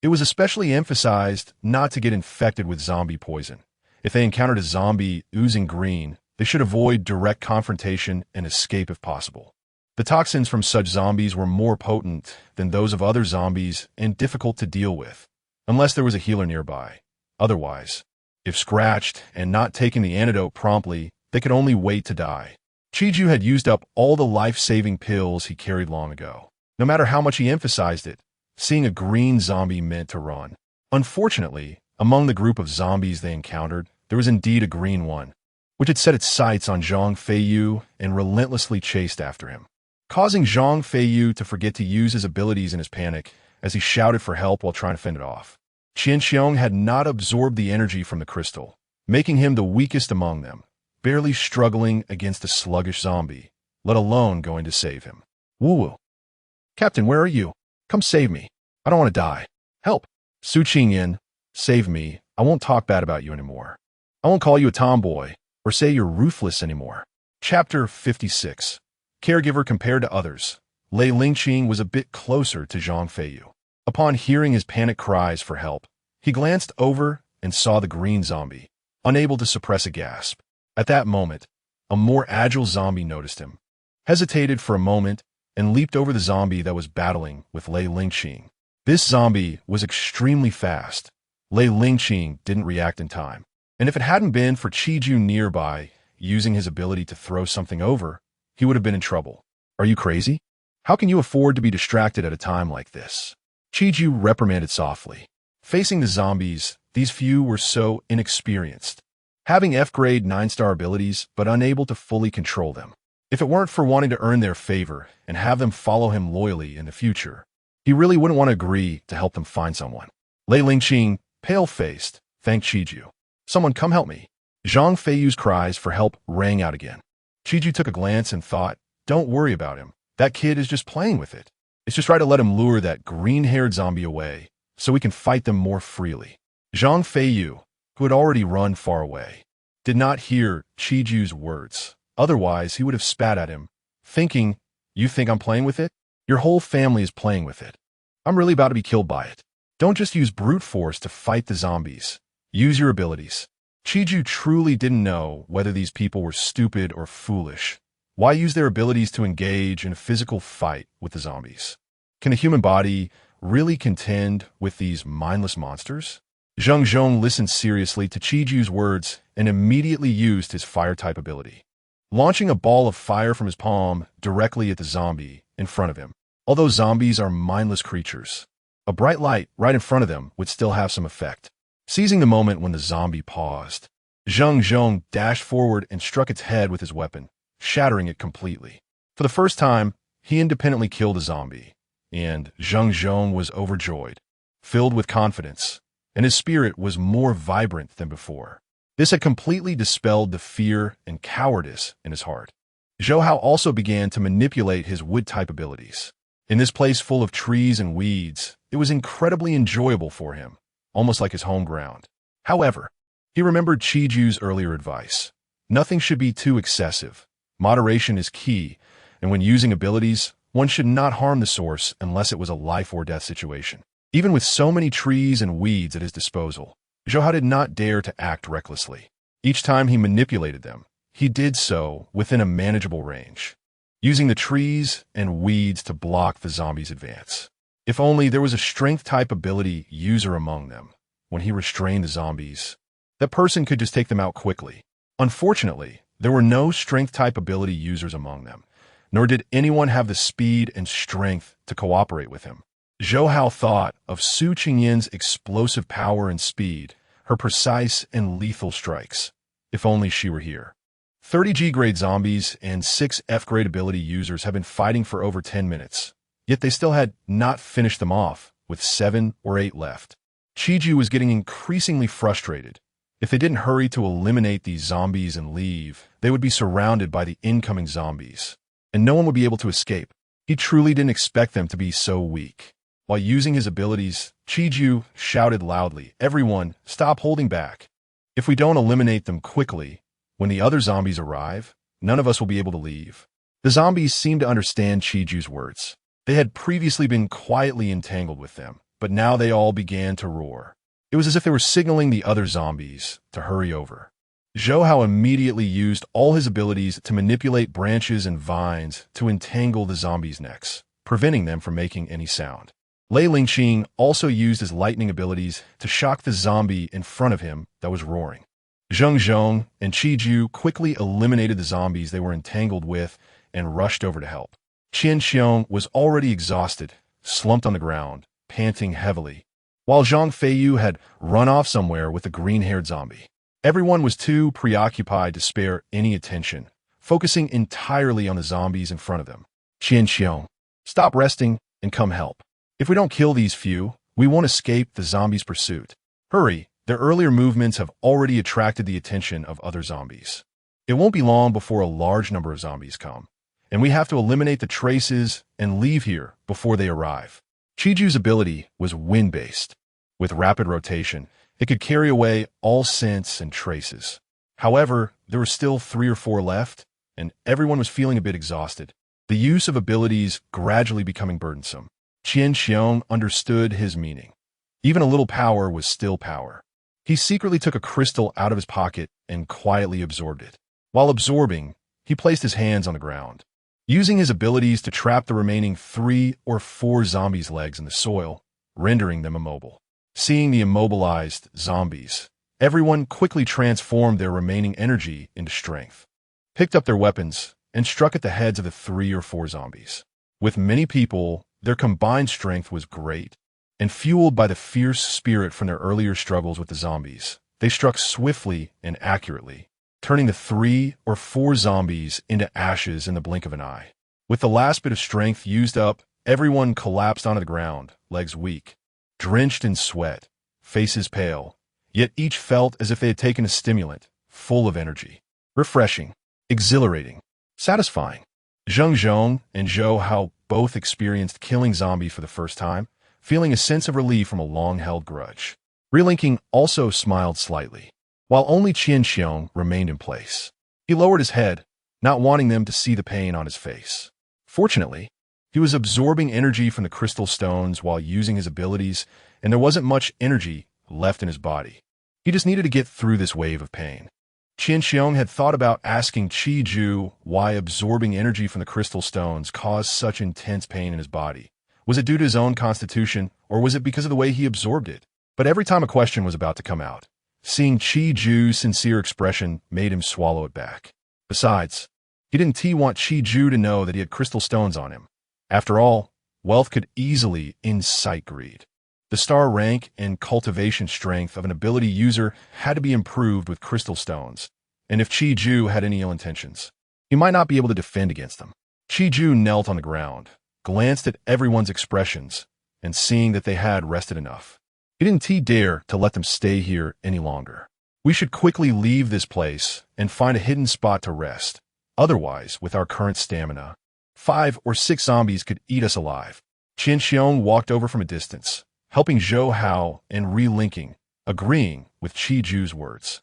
It was especially emphasized not to get infected with zombie poison, If they encountered a zombie oozing green, they should avoid direct confrontation and escape if possible. The toxins from such zombies were more potent than those of other zombies and difficult to deal with, unless there was a healer nearby. Otherwise, if scratched and not taking the antidote promptly, they could only wait to die. Chiju had used up all the life-saving pills he carried long ago. No matter how much he emphasized it, seeing a green zombie meant to run. Unfortunately, among the group of zombies they encountered, there was indeed a green one, which had set its sights on Zhang Feiyu and relentlessly chased after him, causing Zhang Feiyu to forget to use his abilities in his panic as he shouted for help while trying to fend it off. Qian Xiong had not absorbed the energy from the crystal, making him the weakest among them, barely struggling against a sluggish zombie, let alone going to save him. Woo-woo. Captain, where are you? Come save me. I don't want to die. Help. Su Qingyan, save me. I won't talk bad about you anymore. I won't call you a tomboy or say you're ruthless anymore. Chapter 56. Caregiver compared to others. Lei Lingqing was a bit closer to Zhang Feiyu. Upon hearing his panic cries for help, he glanced over and saw the green zombie, unable to suppress a gasp. At that moment, a more agile zombie noticed him, hesitated for a moment, and leaped over the zombie that was battling with Lei Lingqing. This zombie was extremely fast. Lei Lingqing didn't react in time, and if it hadn't been for Chiju nearby using his ability to throw something over, he would have been in trouble. Are you crazy? How can you afford to be distracted at a time like this? Chiju reprimanded softly. Facing the zombies, these few were so inexperienced, having F-grade 9-star abilities but unable to fully control them. If it weren't for wanting to earn their favor and have them follow him loyally in the future, he really wouldn't want to agree to help them find someone. Lei Lingqing, pale-faced, thanked Chiju. Someone come help me. Zhang Feiyu's cries for help rang out again. Chiju took a glance and thought, don't worry about him. That kid is just playing with it. It's just right to let him lure that green-haired zombie away so we can fight them more freely. Zhang Feiyu, who had already run far away, did not hear Chiju's words. Otherwise, he would have spat at him, thinking, you think I'm playing with it? Your whole family is playing with it. I'm really about to be killed by it. Don't just use brute force to fight the zombies. Use your abilities. Chiju truly didn't know whether these people were stupid or foolish. Why use their abilities to engage in a physical fight with the zombies? Can a human body really contend with these mindless monsters? Zheng Zhong listened seriously to Chiju's words and immediately used his fire-type ability, launching a ball of fire from his palm directly at the zombie in front of him. Although zombies are mindless creatures, a bright light right in front of them would still have some effect. Seizing the moment when the zombie paused, Zheng Zhong dashed forward and struck its head with his weapon, shattering it completely. For the first time, he independently killed a zombie, and Zheng Zhong was overjoyed, filled with confidence, and his spirit was more vibrant than before. This had completely dispelled the fear and cowardice in his heart. Zhou Hao also began to manipulate his wood-type abilities. In this place full of trees and weeds, it was incredibly enjoyable for him, almost like his home ground. However, he remembered Chiju's earlier advice. Nothing should be too excessive. Moderation is key, and when using abilities, one should not harm the source unless it was a life-or-death situation. Even with so many trees and weeds at his disposal, Zhou Hao did not dare to act recklessly. Each time he manipulated them, he did so within a manageable range, using the trees and weeds to block the zombies' advance. If only there was a strength-type ability user among them. When he restrained the zombies, that person could just take them out quickly. Unfortunately, there were no strength-type ability users among them, nor did anyone have the speed and strength to cooperate with him. Zhou Hao thought of Su Qingyan's explosive power and speed, her precise and lethal strikes. If only she were here. 30 G-grade zombies and 6 F-grade ability users have been fighting for over 10 minutes, yet they still had not finished them off, with 7 or 8 left. Chiju was getting increasingly frustrated. If they didn't hurry to eliminate these zombies and leave, they would be surrounded by the incoming zombies, and no one would be able to escape. He truly didn't expect them to be so weak. While using his abilities, Chiju shouted loudly, "Everyone, stop holding back. If we don't eliminate them quickly, when the other zombies arrive, none of us will be able to leave." The zombies seemed to understand Chiju's words. They had previously been quietly entangled with them, but now they all began to roar. It was as if they were signaling the other zombies to hurry over. Zhou Hao immediately used all his abilities to manipulate branches and vines to entangle the zombies' necks, preventing them from making any sound. Lei Lingqing also used his lightning abilities to shock the zombie in front of him that was roaring. Zheng Zhong and Qi Ju quickly eliminated the zombies they were entangled with and rushed over to help. Qian Xiong was already exhausted, slumped on the ground, panting heavily, while Zhang Feiyu had run off somewhere with a green-haired zombie. Everyone was too preoccupied to spare any attention, focusing entirely on the zombies in front of them. Qian Xiong, stop resting and come help. If we don't kill these few, we won't escape the zombies' pursuit. Hurry, their earlier movements have already attracted the attention of other zombies. It won't be long before a large number of zombies come, and we have to eliminate the traces and leave here before they arrive. Chiju's ability was wind-based. With rapid rotation, it could carry away all scents and traces. However, there were still 3 or 4 left, and everyone was feeling a bit exhausted, the use of abilities gradually becoming burdensome. Qian Xiong understood his meaning. Even a little power was still power. He secretly took a crystal out of his pocket and quietly absorbed it. While absorbing, he placed his hands on the ground, using his abilities to trap the remaining 3 or 4 zombies' legs in the soil, rendering them immobile. Seeing the immobilized zombies, everyone quickly transformed their remaining energy into strength, picked up their weapons, and struck at the heads of the 3 or 4 zombies. With many people, their combined strength was great, and fueled by the fierce spirit from their earlier struggles with the zombies, they struck swiftly and accurately, turning the 3 or 4 zombies into ashes in the blink of an eye. With the last bit of strength used up, everyone collapsed onto the ground, legs weak, drenched in sweat, faces pale, yet each felt as if they had taken a stimulant, full of energy. Refreshing, exhilarating, satisfying. Zheng Zhong and Zhou Hao both experienced killing zombies for the first time, feeling a sense of relief from a long-held grudge. Relinking also smiled slightly, while only Qian Xiong remained in place. He lowered his head, not wanting them to see the pain on his face. Fortunately, he was absorbing energy from the crystal stones while using his abilities, and there wasn't much energy left in his body. He just needed to get through this wave of pain. Qian Xiong had thought about asking Qi Ju why absorbing energy from the crystal stones caused such intense pain in his body. Was it due to his own constitution, or was it because of the way he absorbed it? But every time a question was about to come out, seeing Qi Ju's sincere expression made him swallow it back. Besides, he didn't want Qi Ju to know that he had crystal stones on him. After all, wealth could easily incite greed. The star rank and cultivation strength of an ability user had to be improved with crystal stones, and if Qi Ju had any ill intentions, he might not be able to defend against them. Qi Ju knelt on the ground, glanced at everyone's expressions, and seeing that they had rested enough, he didn't dare to let them stay here any longer. We should quickly leave this place and find a hidden spot to rest. Otherwise, with our current stamina, 5 or 6 zombies could eat us alive. Qian Xiong walked over from a distance, helping Zhou Hao and relinking, agreeing with Qi Ju's words.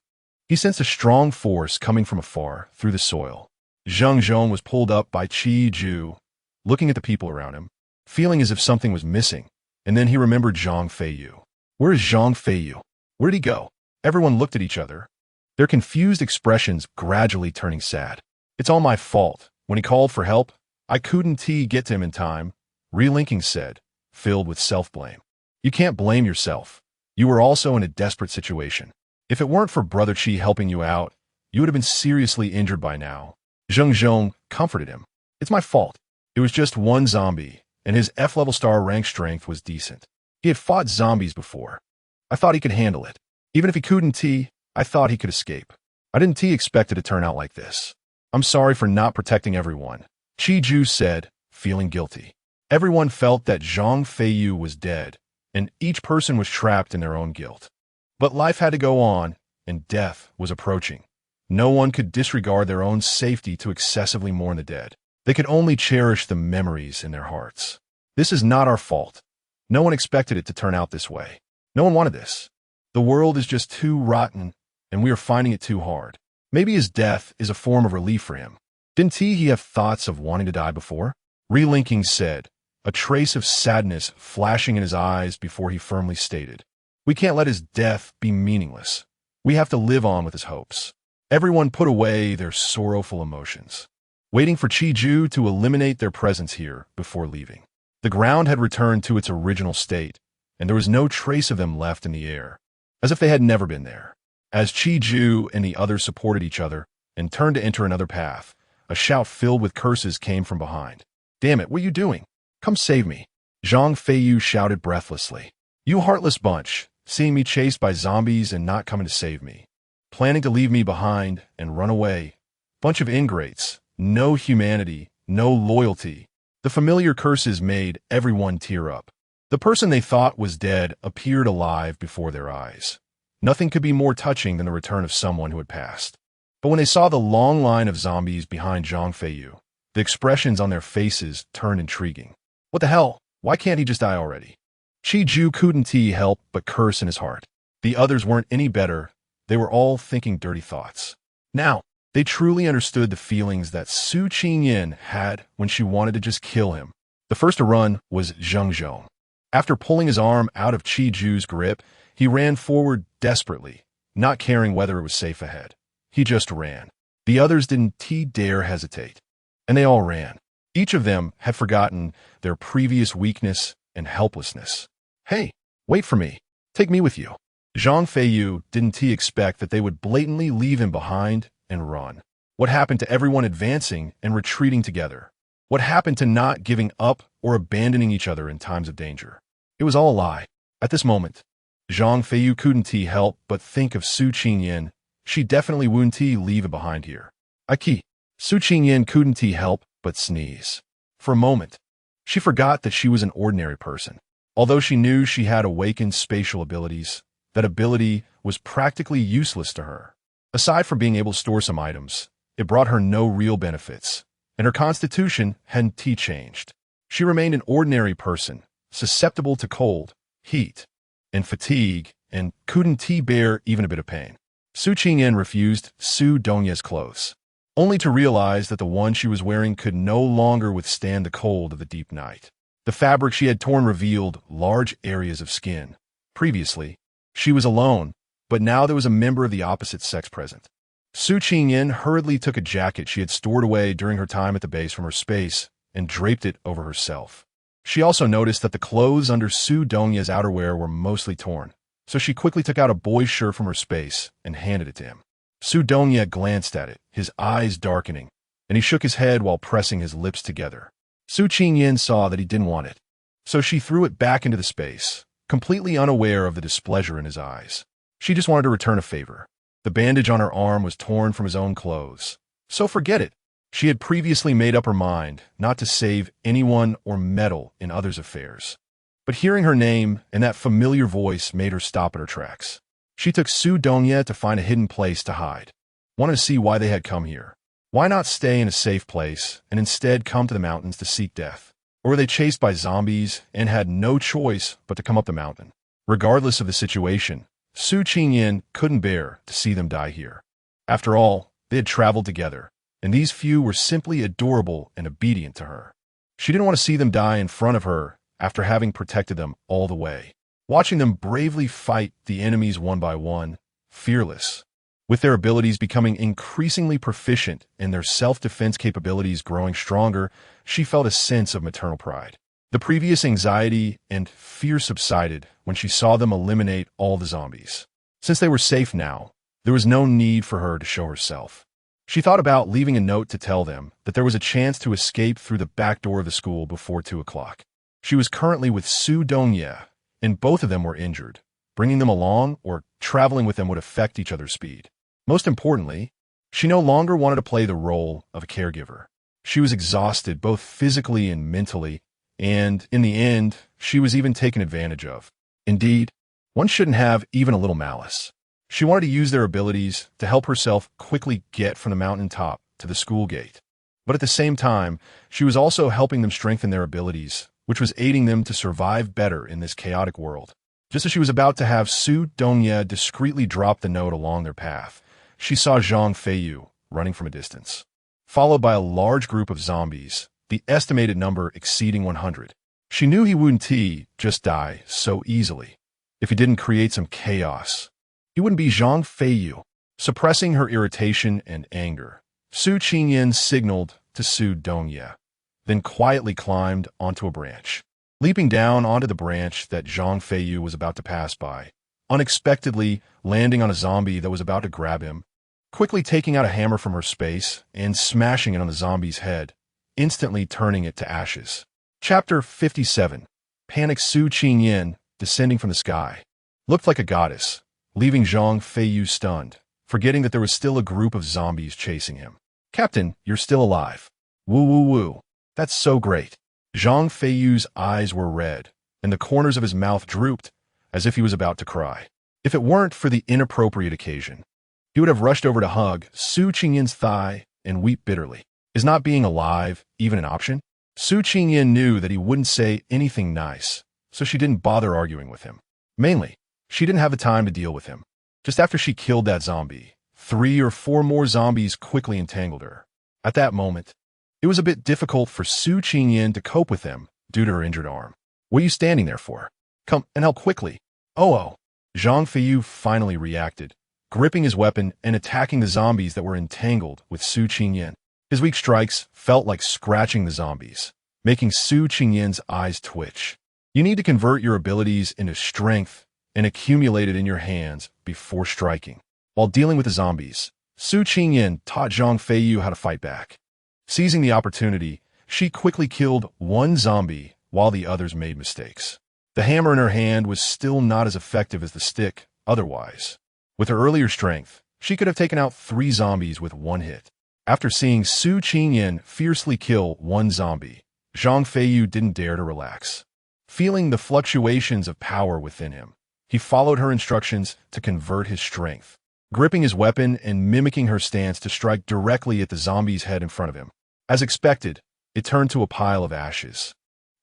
He sensed a strong force coming from afar through the soil. Zheng Zhong was pulled up by Qi Ju, looking at the people around him, feeling as if something was missing, and then he remembered Zhang Feiyu. Where is Zhang Feiyu? Where did he go? Everyone looked at each other, their confused expressions gradually turning sad. It's all my fault. When he called for help, I couldn't get to him in time, relinking said, filled with self-blame. You can't blame yourself. You were also in a desperate situation. If it weren't for Brother Qi helping you out, you would have been seriously injured by now. Zheng Zhong comforted him. It's my fault. It was just one zombie, and his F-level star rank strength was decent. He had fought zombies before. I thought he could handle it. Even if he couldn't I thought he could escape. I didn't expect it to turn out like this. I'm sorry for not protecting everyone, Qi Ju said, feeling guilty. Everyone felt that Zhang Feiyu was dead, and each person was trapped in their own guilt. But life had to go on, and death was approaching. No one could disregard their own safety to excessively mourn the dead. They could only cherish the memories in their hearts. This is not our fault. No one expected it to turn out this way. No one wanted this. The world is just too rotten, and we are finding it too hard. Maybe his death is a form of relief for him. Didn't he have thoughts of wanting to die before? Relinking said, a trace of sadness flashing in his eyes before he firmly stated. We can't let his death be meaningless. We have to live on with his hopes. Everyone put away their sorrowful emotions, waiting for Chi-Ju to eliminate their presence here before leaving. The ground had returned to its original state, and there was no trace of them left in the air, as if they had never been there. As Chi-Ju and the others supported each other and turned to enter another path, a shout filled with curses came from behind. "Damn it, what are you doing? Come save me!" Zhang Feiyu shouted breathlessly. "You heartless bunch, seeing me chased by zombies and not coming to save me. Planning to leave me behind and run away. Bunch of ingrates. No humanity, no loyalty." The familiar curses made everyone tear up. The person they thought was dead appeared alive before their eyes. Nothing could be more touching than the return of someone who had passed. But when they saw the long line of zombies behind Zhang Feiyu, the expressions on their faces turned intriguing. What the hell? Why can't he just die already? Chi-Ju couldn't help but curse in his heart. The others weren't any better. They were all thinking dirty thoughts. Now, they truly understood the feelings that Su Qingyan had when she wanted to just kill him. The first to run was Zheng Zhong. After pulling his arm out of Chi-Ju's grip, he ran forward desperately, not caring whether it was safe ahead. He just ran. The others didn't dare hesitate. And they all ran. Each of them had forgotten their previous weakness and helplessness. "Hey, wait for me. Take me with you." Zhang Feiyu didn't expect that they would blatantly leave him behind and run. What happened to everyone advancing and retreating together? What happened to not giving up or abandoning each other in times of danger? It was all a lie. At this moment, Zhang Feiyu couldn't help but think of Su Qingyan. She definitely wouldn't leave it behind here. Su Qingyan couldn't help but sneeze. For a moment, she forgot that she was an ordinary person. Although she knew she had awakened spatial abilities, that ability was practically useless to her. Aside from being able to store some items, it brought her no real benefits, and her constitution hadn't changed. She remained an ordinary person, susceptible to cold, heat, and fatigue, and couldn't bear even a bit of pain. Su Qingyan refused Su Dongya's clothes, only to realize that the one she was wearing could no longer withstand the cold of the deep night. The fabric she had torn revealed large areas of skin. Previously, she was alone, but now there was a member of the opposite sex present. Su Qingyan hurriedly took a jacket she had stored away during her time at the base from her space and draped it over herself. She also noticed that the clothes under Su Dongya's outerwear were mostly torn, so she quickly took out a boy's shirt from her space and handed it to him. Su Dongya glanced at it, his eyes darkening, and he shook his head while pressing his lips together. Su Qingyan saw that he didn't want it, so she threw it back into the space, completely unaware of the displeasure in his eyes. She just wanted to return a favor. The bandage on her arm was torn from his own clothes, so forget it. She had previously made up her mind not to save anyone or meddle in others' affairs. But hearing her name and that familiar voice made her stop in her tracks. She took Su Dongya to find a hidden place to hide. Wanted to see why they had come here. Why not stay in a safe place and instead come to the mountains to seek death? Or were they chased by zombies and had no choice but to come up the mountain? Regardless of the situation, Su Qingyan couldn't bear to see them die here. After all, they had traveled together, and these few were simply adorable and obedient to her. She didn't want to see them die in front of her after having protected them all the way. Watching them bravely fight the enemies one by one, fearless, with their abilities becoming increasingly proficient and their self-defense capabilities growing stronger, she felt a sense of maternal pride. The previous anxiety and fear subsided when she saw them eliminate all the zombies. Since they were safe now, there was no need for her to show herself. She thought about leaving a note to tell them that there was a chance to escape through the back door of the school before 2 o'clock. She was currently with Su Dongya, and both of them were injured. Bringing them along or traveling with them would affect each other's speed. Most importantly, she no longer wanted to play the role of a caregiver. She was exhausted both physically and mentally, and in the end, she was even taken advantage of. Indeed, one shouldn't have even a little malice. She wanted to use their abilities to help herself quickly get from the mountain top to the school gate. But at the same time, she was also helping them strengthen their abilities, which was aiding them to survive better in this chaotic world. Just as she was about to have Su Dongya discreetly drop the note along their path, she saw Zhang Feiyu running from a distance, followed by a large group of zombies, the estimated number exceeding 100. She knew he wouldn't just die so easily. if he didn't create some chaos. He wouldn't be Zhang Feiyu. Suppressing her irritation and anger, Su Qingyan signaled to Su Dongye, then quietly climbed onto a branch. Leaping down onto the branch that Zhang Feiyu was about to pass by, unexpectedly landing on a zombie that was about to grab him, quickly taking out a hammer from her space and smashing it on the zombie's head, instantly turning it to ashes. Chapter 57. Panicked Su Qingyan, descending from the sky, looked like a goddess, leaving Zhang Feiyu stunned, forgetting that there was still a group of zombies chasing him. "Captain, you're still alive. Woo woo woo. That's so great." Zhang Feiyu's eyes were red, and the corners of his mouth drooped, as if he was about to cry. If it weren't for the inappropriate occasion, he would have rushed over to hug Su Qingyan's thigh and weep bitterly. Is not being alive even an option? Su Qingyan knew that he wouldn't say anything nice, so she didn't bother arguing with him. Mainly, she didn't have the time to deal with him. Just after she killed that zombie, 3 or 4 more zombies quickly entangled her. At that moment, it was a bit difficult for Su Qingyan to cope with them due to her injured arm. "What are you standing there for? Come and help quickly." Oh. Zhang Feiyu finally reacted, gripping his weapon and attacking the zombies that were entangled with Su Qingyan. His weak strikes felt like scratching the zombies, making Su Qingyan's eyes twitch. You need to convert your abilities into strength and accumulate it in your hands before striking. While dealing with the zombies, Su Qingyan taught Zhang Feiyu how to fight back. Seizing the opportunity, she quickly killed one zombie while the others made mistakes. The hammer in her hand was still not as effective as the stick otherwise. With her earlier strength, she could have taken out 3 zombies with one hit. After seeing Su Qingyan fiercely kill one zombie, Zhang Feiyu didn't dare to relax. Feeling the fluctuations of power within him, he followed her instructions to convert his strength, gripping his weapon and mimicking her stance to strike directly at the zombie's head in front of him. As expected, it turned to a pile of ashes,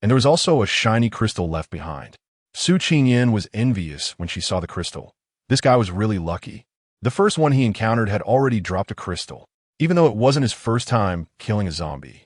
and there was also a shiny crystal left behind. Su Qingyan was envious when she saw the crystal. This guy was really lucky. The first one he encountered had already dropped a crystal, even though it wasn't his first time killing a zombie.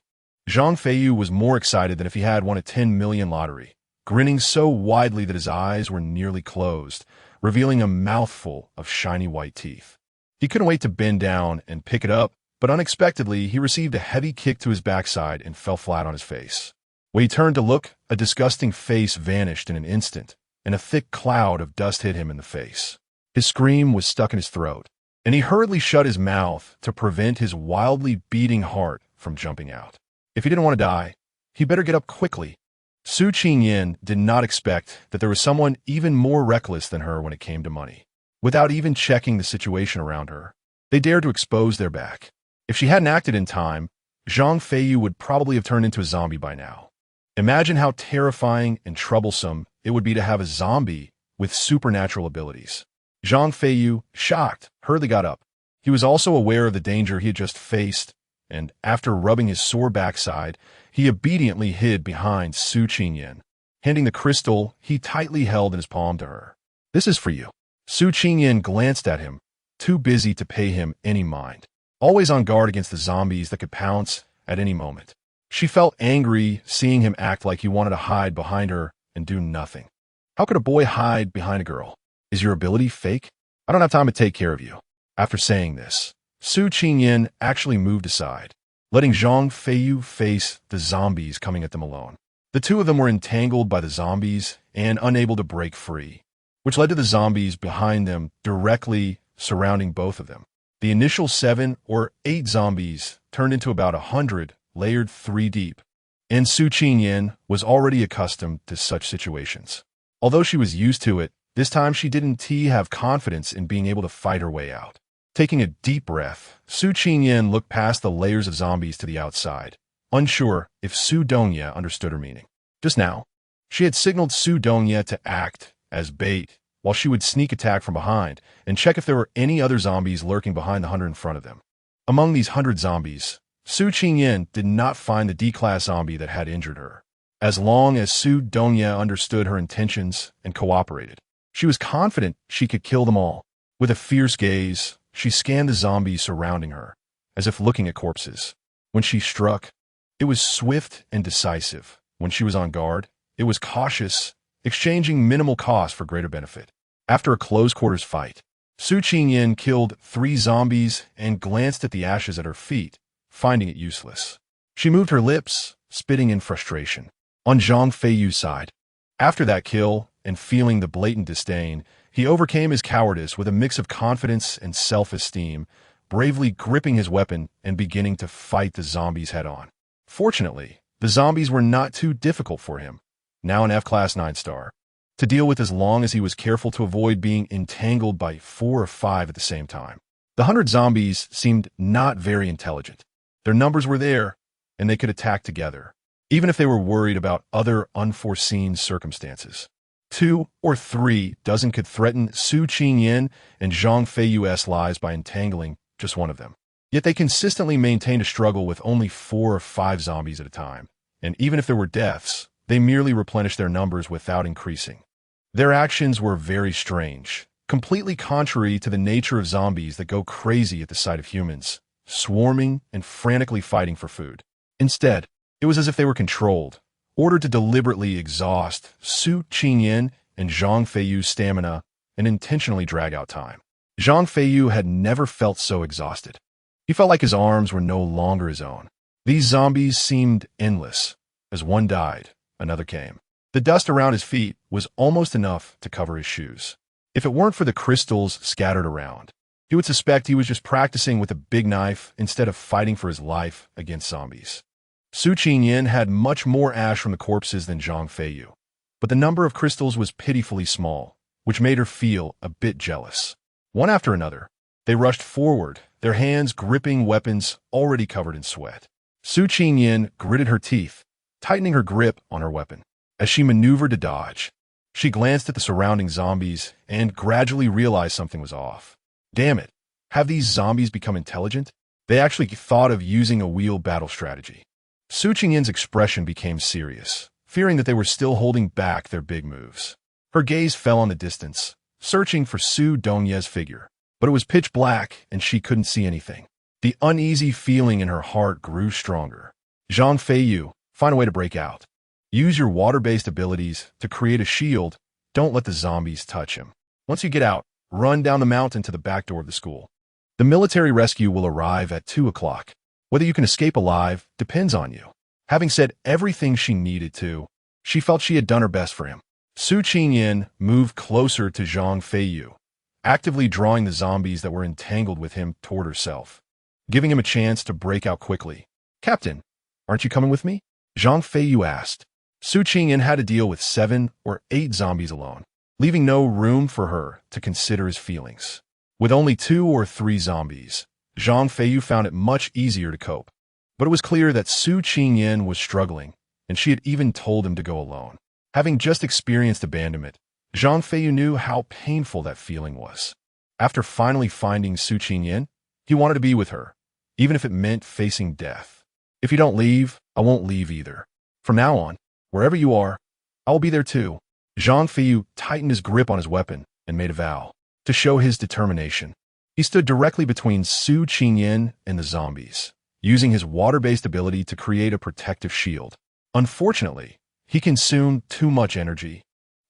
Zhang Feiyu was more excited than if he had won a 10 million lottery, grinning so widely that his eyes were nearly closed, revealing a mouthful of shiny white teeth. He couldn't wait to bend down and pick it up, but unexpectedly he received a heavy kick to his backside and fell flat on his face. When he turned to look, a disgusting face vanished in an instant, and a thick cloud of dust hit him in the face. His scream was stuck in his throat, and he hurriedly shut his mouth to prevent his wildly beating heart from jumping out. If he didn't want to die, he better get up quickly. Su Qingyan did not expect that there was someone even more reckless than her when it came to money. Without even checking the situation around her, they dared to expose their back. If she hadn't acted in time, Zhang Feiyu would probably have turned into a zombie by now. Imagine how terrifying and troublesome it would be to have a zombie with supernatural abilities. Zhang Feiyu, shocked, hurriedly got up. He was also aware of the danger he had just faced, and after rubbing his sore backside, he obediently hid behind Su Qingyan, handing the crystal he tightly held in his palm to her. "This is for you." Su Qingyan glanced at him, too busy to pay him any mind, always on guard against the zombies that could pounce at any moment. She felt angry seeing him act like he wanted to hide behind her and do nothing. How could a boy hide behind a girl? Is your ability fake? I don't have time to take care of you. After saying this, Su Qingyan actually moved aside, letting Zhang Feiyu face the zombies coming at them alone. The two of them were entangled by the zombies and unable to break free, which led to the zombies behind them directly surrounding both of them. The initial 7 or 8 zombies turned into about 100, layered 3 deep, and Su Qingyan was already accustomed to such situations. Although she was used to it, this time she didn't have confidence in being able to fight her way out. Taking a deep breath, Su Qingyan looked past the layers of zombies to the outside, unsure if Su Dongye understood her meaning. Just now, she had signaled Su Dongye to act as bait, while she would sneak attack from behind and check if there were any other zombies lurking behind the 100 in front of them. Among these 100 zombies, Su Qingyan did not find the D-class zombie that had injured her. As long as Su Dongye understood her intentions and cooperated, she was confident she could kill them all. With a fierce gaze, she scanned the zombies surrounding her, as if looking at corpses. When she struck, it was swift and decisive. When she was on guard, it was cautious exchanging minimal cost for greater benefit. After a close-quarters fight, Su Qingyan killed 3 zombies and glanced at the ashes at her feet, finding it useless. She moved her lips, spitting in frustration. On Zhang Feiyu's side, after that kill and feeling the blatant disdain, he overcame his cowardice with a mix of confidence and self-esteem, bravely gripping his weapon and beginning to fight the zombies head-on. Fortunately, the zombies were not too difficult for him, now an F-Class 9-star, to deal with as long as he was careful to avoid being entangled by 4 or 5 at the same time. The 100 zombies seemed not very intelligent. Their numbers were there, and they could attack together, even if they were worried about other unforeseen circumstances. 2 or 3 dozen could threaten Su Qingyan and Zhang Feiyu's lives by entangling just one of them. Yet they consistently maintained a struggle with only 4 or 5 zombies at a time, and even if there were deaths, they merely replenished their numbers without increasing. Their actions were very strange, completely contrary to the nature of zombies that go crazy at the sight of humans, swarming and frantically fighting for food. Instead, it was as if they were controlled, ordered to deliberately exhaust Su Qingyan and Zhang Feiyu's stamina and intentionally drag out time. Zhang Feiyu had never felt so exhausted. He felt like his arms were no longer his own. These zombies seemed endless. As one died, another came. The dust around his feet was almost enough to cover his shoes. If it weren't for the crystals scattered around, he would suspect he was just practicing with a big knife instead of fighting for his life against zombies. Su Qingyan had much more ash from the corpses than Zhang Feiyu, but the number of crystals was pitifully small, which made her feel a bit jealous. One after another, they rushed forward, their hands gripping weapons already covered in sweat. Su Qingyan gritted her teeth, tightening her grip on her weapon. As she maneuvered to dodge, she glanced at the surrounding zombies and gradually realized something was off. Damn it, have these zombies become intelligent? They actually thought of using a wheel battle strategy. Su Qingyan's expression became serious, fearing that they were still holding back their big moves. Her gaze fell on the distance, searching for Su Dongye's figure, but it was pitch black and she couldn't see anything. The uneasy feeling in her heart grew stronger. Zhang Feiyu, find a way to break out. Use your water-based abilities to create a shield. Don't let the zombies touch him. Once you get out, run down the mountain to the back door of the school. The military rescue will arrive at 2 o'clock. Whether you can escape alive depends on you. Having said everything she needed to, she felt she had done her best for him. Su Qingyan moved closer to Zhang Feiyu, actively drawing the zombies that were entangled with him toward herself, giving him a chance to break out quickly. "Captain, aren't you coming with me?" Zhang Feiyu asked. Su Qingyan had to deal with 7 or 8 zombies alone, leaving no room for her to consider his feelings. With only 2 or 3 zombies, Zhang Feiyu found it much easier to cope. But it was clear that Su Qingyan was struggling, and she had even told him to go alone. Having just experienced abandonment, Zhang Feiyu knew how painful that feeling was. After finally finding Su Qingyan, he wanted to be with her, even if it meant facing death. "If you don't leave, I won't leave either. From now on, wherever you are, I will be there too." Zhang Feiyu tightened his grip on his weapon and made a vow to show his determination. He stood directly between Su Qingyan and the zombies, using his water-based ability to create a protective shield. Unfortunately, he consumed too much energy,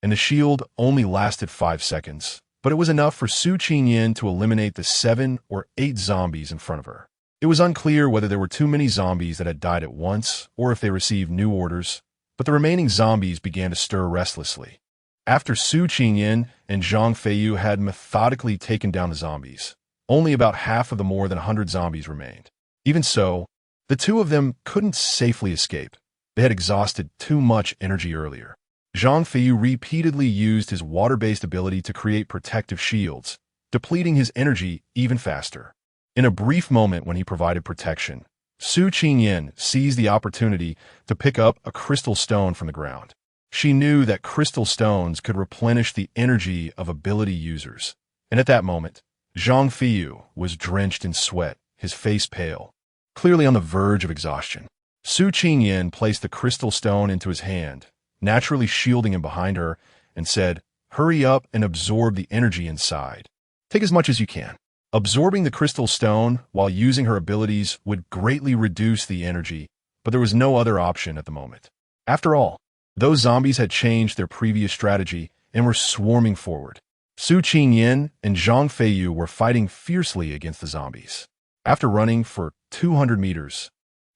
and the shield only lasted 5 seconds, but it was enough for Su Qingyan to eliminate the 7 or 8 zombies in front of her. It was unclear whether there were too many zombies that had died at once or if they received new orders, but the remaining zombies began to stir restlessly. After Su Qingyan and Zhang Feiyu had methodically taken down the zombies, only about half of the more than 100 zombies remained. Even so, the 2 of them couldn't safely escape. They had exhausted too much energy earlier. Zhang Feiyu repeatedly used his water-based ability to create protective shields, depleting his energy even faster. In a brief moment when he provided protection, Su Qingyan seized the opportunity to pick up a crystal stone from the ground. She knew that crystal stones could replenish the energy of ability users, and at that moment, Zhang Feiyu was drenched in sweat, his face pale, clearly on the verge of exhaustion. Su Qingyan placed the crystal stone into his hand, naturally shielding him behind her, and said, "Hurry up and absorb the energy inside. Take as much as you can." Absorbing the crystal stone while using her abilities would greatly reduce the energy, but there was no other option at the moment. After all, Those zombies had changed their previous strategy and were swarming forward. Su Qingyan and Zhang Feiyu were fighting fiercely against the zombies. After running for 200 meters,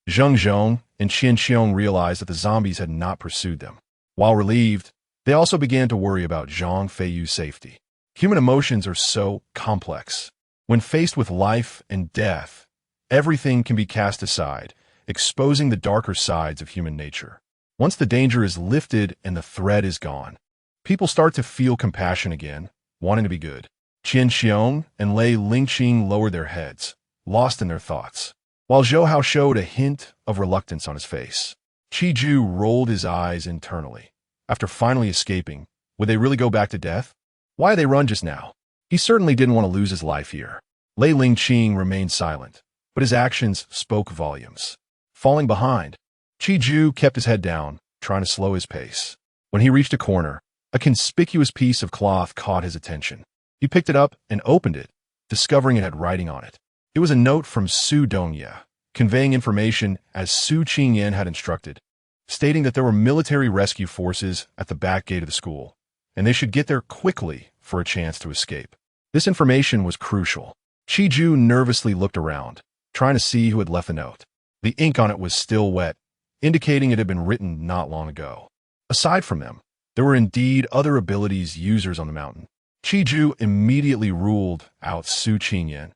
Zheng Zhong and Qian Xiong realized that the zombies had not pursued them. While relieved, they also began to worry about Zhang Feiyu's safety. Human emotions are so complex. When faced with life and death, everything can be cast aside, exposing the darker sides of human nature. Once the danger is lifted and the threat is gone, people start to feel compassion again, wanting to be good. Qian Xiong and Lei Lingqing lowered their heads, lost in their thoughts, while Zhou Hao showed a hint of reluctance on his face. Qi Ju rolled his eyes internally. After finally escaping, would they really go back to death? Why they run just now? He certainly didn't want to lose his life here. Lei Lingqing remained silent, but his actions spoke volumes. Falling behind, Qi Ju kept his head down, trying to slow his pace. When he reached a corner, a conspicuous piece of cloth caught his attention. He picked it up and opened it, discovering it had writing on it. It was a note from Su Dongye, conveying information as Su Qingyan had instructed, stating that there were military rescue forces at the back gate of the school, and they should get there quickly for a chance to escape. This information was crucial. Qi Ju nervously looked around, trying to see who had left the note. The ink on it was still wet, indicating it had been written not long ago. Aside from them, there were indeed other abilities users on the mountain. Qi Ju immediately ruled out Su Qingyan,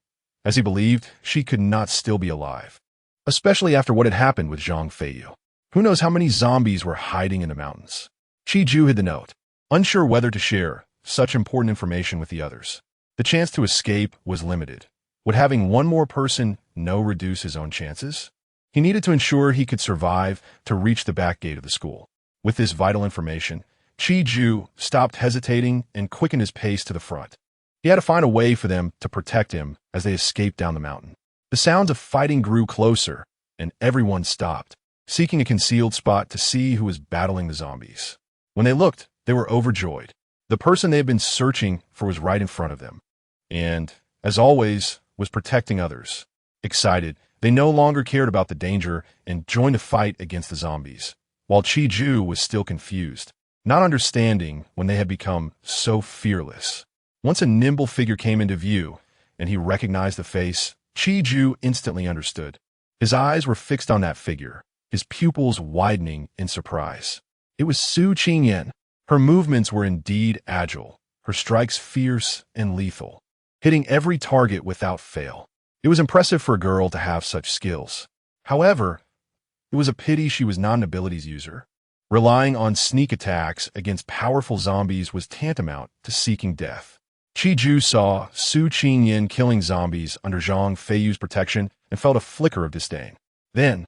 as he believed she could not still be alive, especially after what had happened with Zhang Feiyu. Who knows how many zombies were hiding in the mountains? Qi Ju hid the note, unsure whether to share such important information with the others. The chance to escape was limited. Would having one more person reduce his own chances? He needed to ensure he could survive to reach the back gate of the school. With this vital information, Qi Ju stopped hesitating and quickened his pace to the front. He had to find a way for them to protect him as they escaped down the mountain. The sounds of fighting grew closer, and everyone stopped, seeking a concealed spot to see who was battling the zombies. When they looked, they were overjoyed. The person they had been searching for was right in front of them, and, as always, was protecting others. Excited, they no longer cared about the danger and joined the fight against the zombies, while Qi Ju was still confused, not understanding when they had become so fearless. Once a nimble figure came into view, and he recognized the face, Qi Ju instantly understood. His eyes were fixed on that figure, his pupils widening in surprise. It was Su Qingyan. Her movements were indeed agile, her strikes fierce and lethal, hitting every target without fail. It was impressive for a girl to have such skills. However, it was a pity she was not an abilities user. Relying on sneak attacks against powerful zombies was tantamount to seeking death. Qi Ju saw Su Qingyan killing zombies under Zhang Feiyu's protection and felt a flicker of disdain. Then,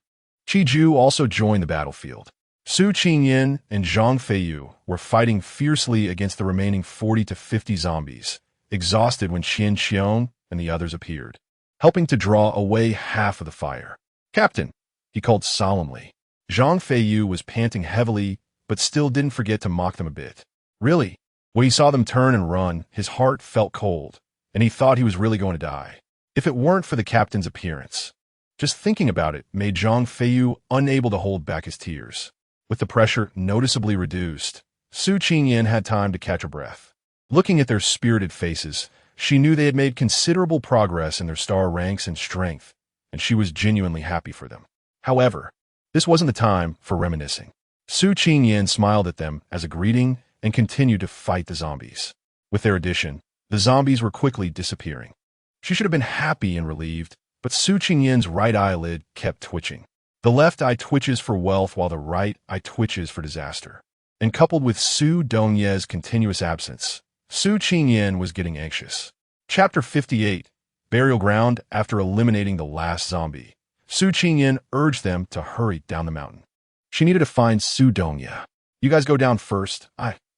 Qi Ju also joined the battlefield. Su Qingyan and Zhang Feiyu were fighting fiercely against the remaining 40 to 50 zombies, exhausted when Qian Xiong and the others appeared, helping to draw away half of the fire. "Captain," he called solemnly. Zhang Feiyu was panting heavily, but still didn't forget to mock them a bit. Really? When he saw them turn and run, his heart felt cold, and he thought he was really going to die. If it weren't for the captain's appearance. Just thinking about it made Zhang Feiyu unable to hold back his tears. With the pressure noticeably reduced, Su Qingyan had time to catch her breath. Looking at their spirited faces, she knew they had made considerable progress in their star ranks and strength, and she was genuinely happy for them. However, this wasn't the time for reminiscing. Su Qingyan smiled at them as a greeting and continued to fight the zombies. With their addition, the zombies were quickly disappearing. She should have been happy and relieved, but Su Qingyan's right eyelid kept twitching. The left eye twitches for wealth while the right eye twitches for disaster. And coupled with Su Dongye's continuous absence, Su Qingyan was getting anxious. Chapter 58, Burial Ground. After eliminating the last zombie, Su Qingyan urged them to hurry down the mountain. She needed to find Su Dongye. "You guys go down first.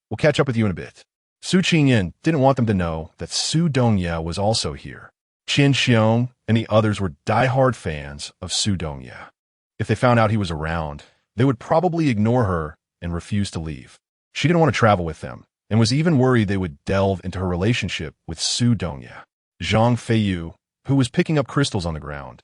We'll catch up with you in a bit." Su Qingyan didn't want them to know that Su Dongye was also here. Qian Xiong and the others were die-hard fans of Su Dongye. If they found out he was around, they would probably ignore her and refuse to leave. She didn't want to travel with them, and was even worried they would delve into her relationship with Su Dongye. Zhang Feiyu, who was picking up crystals on the ground,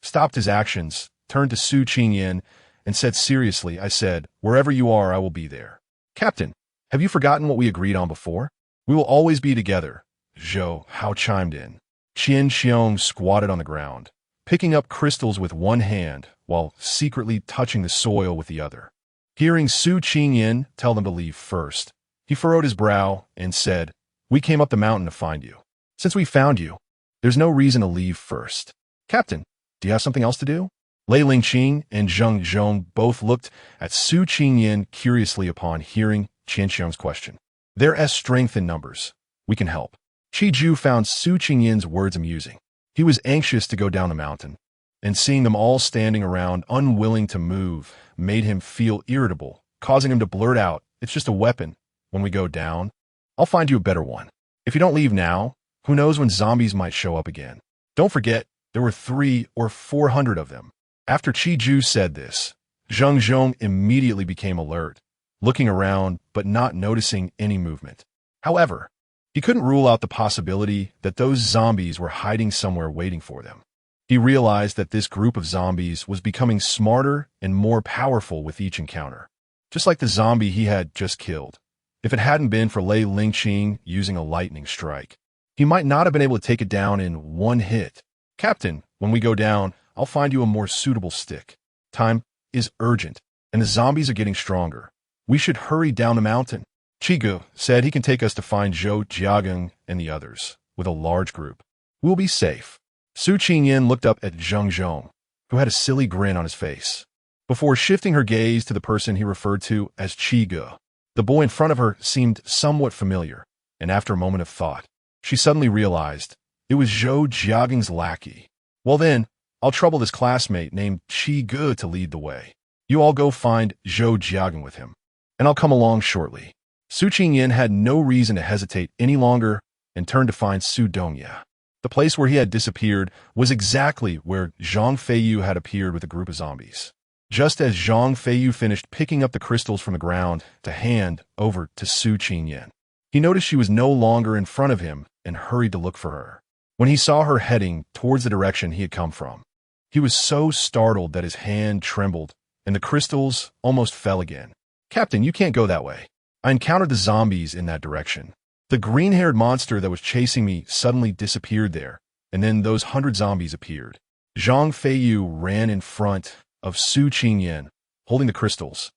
stopped his actions, turned to Su Qingyan, and said seriously, I said, wherever you are, I will be there. Captain, have you forgotten what we agreed on before? We will always be together, Zhou Hao chimed in. Qian Xiong squatted on the ground, picking up crystals with one hand while secretly touching the soil with the other. Hearing Su Qingyan tell them to leave first, he furrowed his brow and said, we came up the mountain to find you. Since we found you, there's no reason to leave first. Captain, do you have something else to do? Lei Lingqing and Zheng Zhong both looked at Su Qingyan curiously upon hearing Qian Xiong's question. There's strength in numbers. We can help. Qi Ju found Su Qingyan's words amusing. He was anxious to go down the mountain, and seeing them all standing around unwilling to move made him feel irritable, causing him to blurt out, it's just a weapon. When we go down, I'll find you a better one. If you don't leave now, who knows when zombies might show up again. Don't forget, there were 300 or 400 of them. After Qi Ju said this, Zheng Zhong immediately became alert, looking around but not noticing any movement. However, he couldn't rule out the possibility that those zombies were hiding somewhere waiting for them. He realized that this group of zombies was becoming smarter and more powerful with each encounter, just like the zombie he had just killed. If it hadn't been for Lei Lingqing using a lightning strike, he might not have been able to take it down in one hit. Captain, when we go down, I'll find you a more suitable stick. Time is urgent, and the zombies are getting stronger. We should hurry down the mountain. Chigu said he can take us to find Zhou Jiagang and the others, with a large group. We'll be safe. Su Qingyan looked up at Zheng Zhong, who had a silly grin on his face, before shifting her gaze to the person he referred to as Chigu. The boy in front of her seemed somewhat familiar, and after a moment of thought, she suddenly realized it was Zhou Jiagang's lackey. Well then, I'll trouble this classmate named Chigu to lead the way. You all go find Zhou Jiagang with him, and I'll come along shortly. Su Qingyan had no reason to hesitate any longer and turned to find Su Dongya. The place where he had disappeared was exactly where Zhang Feiyu had appeared with a group of zombies. Just as Zhang Feiyu finished picking up the crystals from the ground to hand over to Su Qingyan, he noticed she was no longer in front of him and hurried to look for her. When he saw her heading towards the direction he had come from, he was so startled that his hand trembled and the crystals almost fell again. Captain, you can't go that way. I encountered the zombies in that direction. The green-haired monster that was chasing me suddenly disappeared there, and then those 100 zombies appeared. Zhang Feiyu ran in front of Su Qingyan, holding the crystals,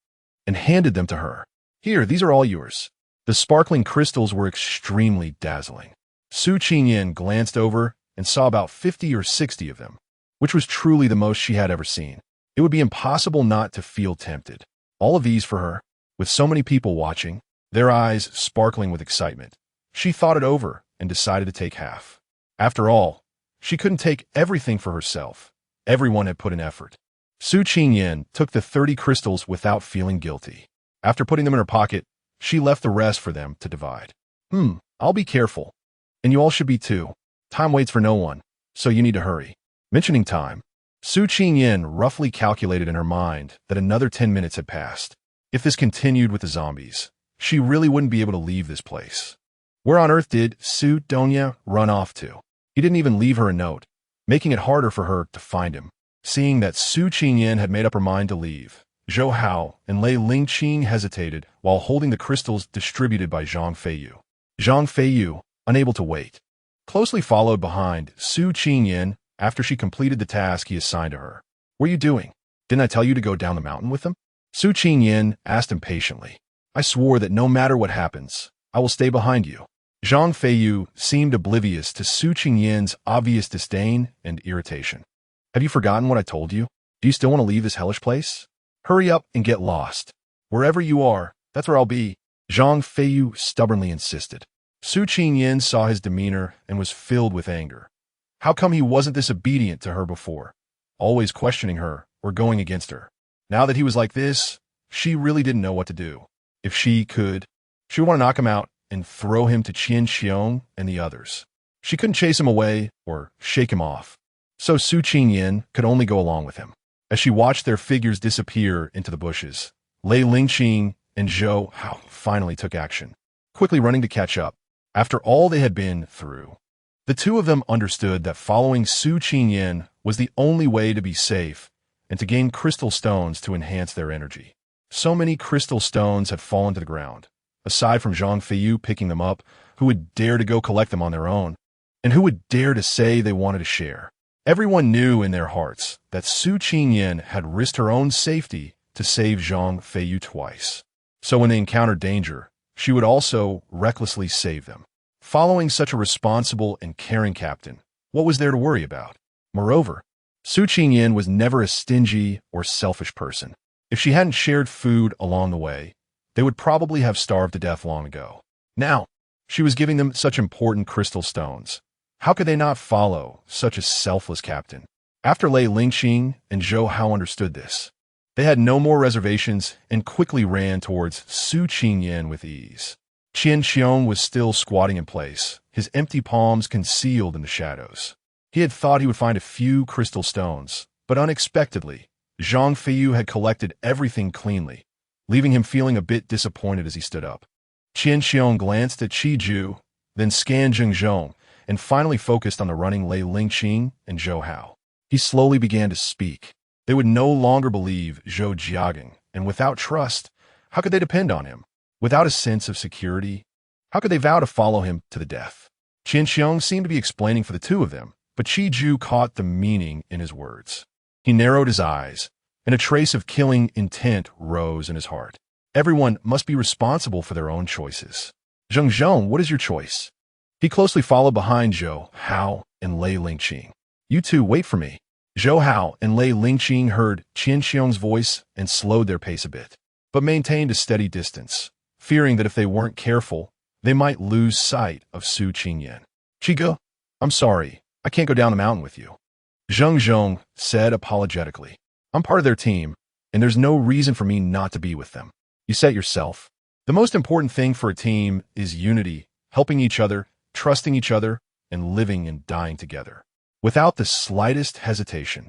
and handed them to her. Here, these are all yours. The sparkling crystals were extremely dazzling. Su Qingyan glanced over and saw about 50 or 60 of them, which was truly the most she had ever seen. It would be impossible not to feel tempted. All of these for her, with so many people watching, their eyes sparkling with excitement. She thought it over and decided to take half. After all, she couldn't take everything for herself. Everyone had put in effort. Su Qingyan took the 30 crystals without feeling guilty. After putting them in her pocket, she left the rest for them to divide. I'll be careful. And you all should be too. Time waits for no one, so you need to hurry. Mentioning time, Su Qingyan roughly calculated in her mind that another 10 minutes had passed. If this continued with the zombies, she really wouldn't be able to leave this place. Where on earth did Su Dongya run off to? He didn't even leave her a note, making it harder for her to find him. Seeing that Su Qingyan had made up her mind to leave, Zhou Hao and Lei Lingqing hesitated while holding the crystals distributed by Zhang Feiyu. Zhang Feiyu, unable to wait, closely followed behind Su Qingyan after she completed the task he assigned to her. What are you doing? Didn't I tell you to go down the mountain with them? Su Qingyan asked impatiently. I swore that no matter what happens, I will stay behind you. Zhang Feiyu seemed oblivious to Su Qingyan's obvious disdain and irritation. Have you forgotten what I told you? Do you still want to leave this hellish place? Hurry up and get lost. Wherever you are, that's where I'll be. Zhang Feiyu stubbornly insisted. Su Qingyan saw his demeanor and was filled with anger. How come he wasn't this obedient to her before, always questioning her or going against her? Now that he was like this, she really didn't know what to do. If she could, she would want to knock him out and throw him to Qian Xiong and the others. She couldn't chase him away or shake him off, so Su Qingyan could only go along with him. As she watched their figures disappear into the bushes, Lei Lingqing and Zhou Hao finally took action, quickly running to catch up. After all they had been through, the two of them understood that following Su Qingyan was the only way to be safe and to gain crystal stones to enhance their energy. So many crystal stones had fallen to the ground. Aside from Zhang Feiyu picking them up, who would dare to go collect them on their own? And who would dare to say they wanted to share? Everyone knew in their hearts that Su Qingyan had risked her own safety to save Zhang Feiyu twice. So when they encountered danger, she would also recklessly save them. Following such a responsible and caring captain, what was there to worry about? Moreover, Su Qingyan was never a stingy or selfish person. If she hadn't shared food along the way, they would probably have starved to death long ago. Now, she was giving them such important crystal stones. How could they not follow such a selfless captain? After Lei Lingqing and Zhou Hao understood this, they had no more reservations and quickly ran towards Su Qingyan with ease. Qian Xiong was still squatting in place, his empty palms concealed in the shadows. He had thought he would find a few crystal stones, but unexpectedly, Zhang Feiyu had collected everything cleanly, leaving him feeling a bit disappointed as he stood up. Qian Xiong glanced at Qi Ju, then scanned Zheng Zhong, and finally focused on the running Lei Lingqing and Zhou Hao. He slowly began to speak. They would no longer believe Zhou Jiaging, and without trust, how could they depend on him? Without a sense of security, how could they vow to follow him to the death? Qian Xiong seemed to be explaining for the two of them, but Qi Ju caught the meaning in his words. He narrowed his eyes, and a trace of killing intent rose in his heart. Everyone must be responsible for their own choices. Zheng Zhong, what is your choice? He closely followed behind Zhou Hao and Lei Lingqing. You two, wait for me. Zhou Hao and Lei Lingqing heard Qian Xiong's voice and slowed their pace a bit, but maintained a steady distance, fearing that if they weren't careful, they might lose sight of Su Qingyan. Chigo, I'm sorry, I can't go down the mountain with you. Zheng Zhong said apologetically. I'm part of their team, and there's no reason for me not to be with them. You said yourself. The most important thing for a team is unity, helping each other, trusting each other, and living and dying together. Without the slightest hesitation,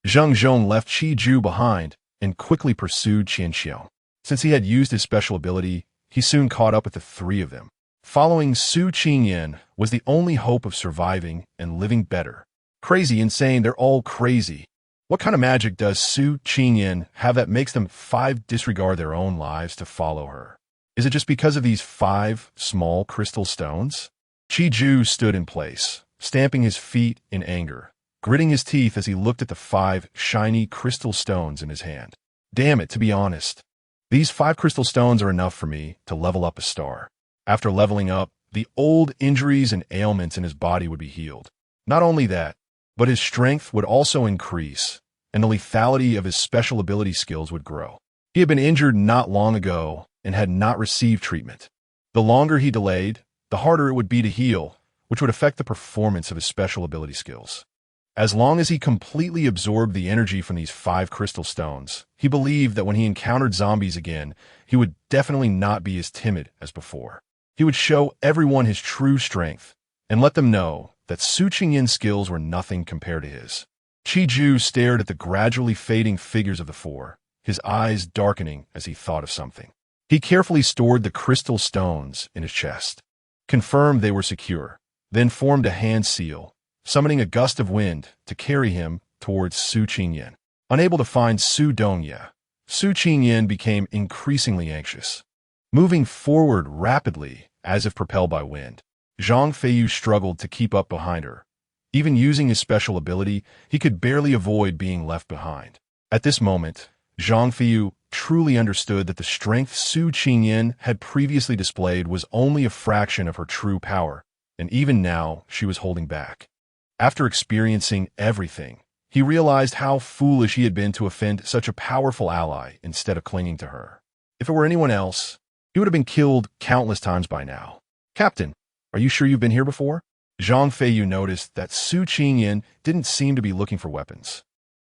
Zheng Zhong left Qi Ju behind and quickly pursued Qian Xiong. Since he had used his special ability, he soon caught up with the three of them. Following Su Qingyan was the only hope of surviving and living better. Crazy, insane, they're all crazy. What kind of magic does Su Qingyan have that makes them five disregard their own lives to follow her? Is it just because of these 5 small crystal stones? Qi Ju stood in place, stamping his feet in anger, gritting his teeth as he looked at the 5 shiny crystal stones in his hand. Damn it, to be honest. These 5 crystal stones are enough for me to level up a star. After leveling up, the old injuries and ailments in his body would be healed. Not only that, but his strength would also increase, and the lethality of his special ability skills would grow. He had been injured not long ago and had not received treatment. The longer he delayed, the harder it would be to heal, which would affect the performance of his special ability skills. As long as he completely absorbed the energy from these 5 crystal stones, he believed that when he encountered zombies again, he would definitely not be as timid as before. He would show everyone his true strength and let them know that Su Qingyan's skills were nothing compared to his. Qi Ju stared at the gradually fading figures of the 4, his eyes darkening as he thought of something. He carefully stored the crystal stones in his chest, confirmed they were secure, then formed a hand seal, summoning a gust of wind to carry him towards Su Qingyan. Unable to find Su Dongye, Su Qingyan became increasingly anxious. Moving forward rapidly, as if propelled by wind, Zhang Feiyu struggled to keep up behind her. Even using his special ability, he could barely avoid being left behind. At this moment, Zhang Feiyu truly understood that the strength Su Qingyan had previously displayed was only a fraction of her true power, and even now she was holding back. After experiencing everything, he realized how foolish he had been to offend such a powerful ally instead of clinging to her. If it were anyone else, he would have been killed countless times by now. Captain, are you sure you've been here before? Zhang Feiyu noticed that Su Qingyan didn't seem to be looking for weapons.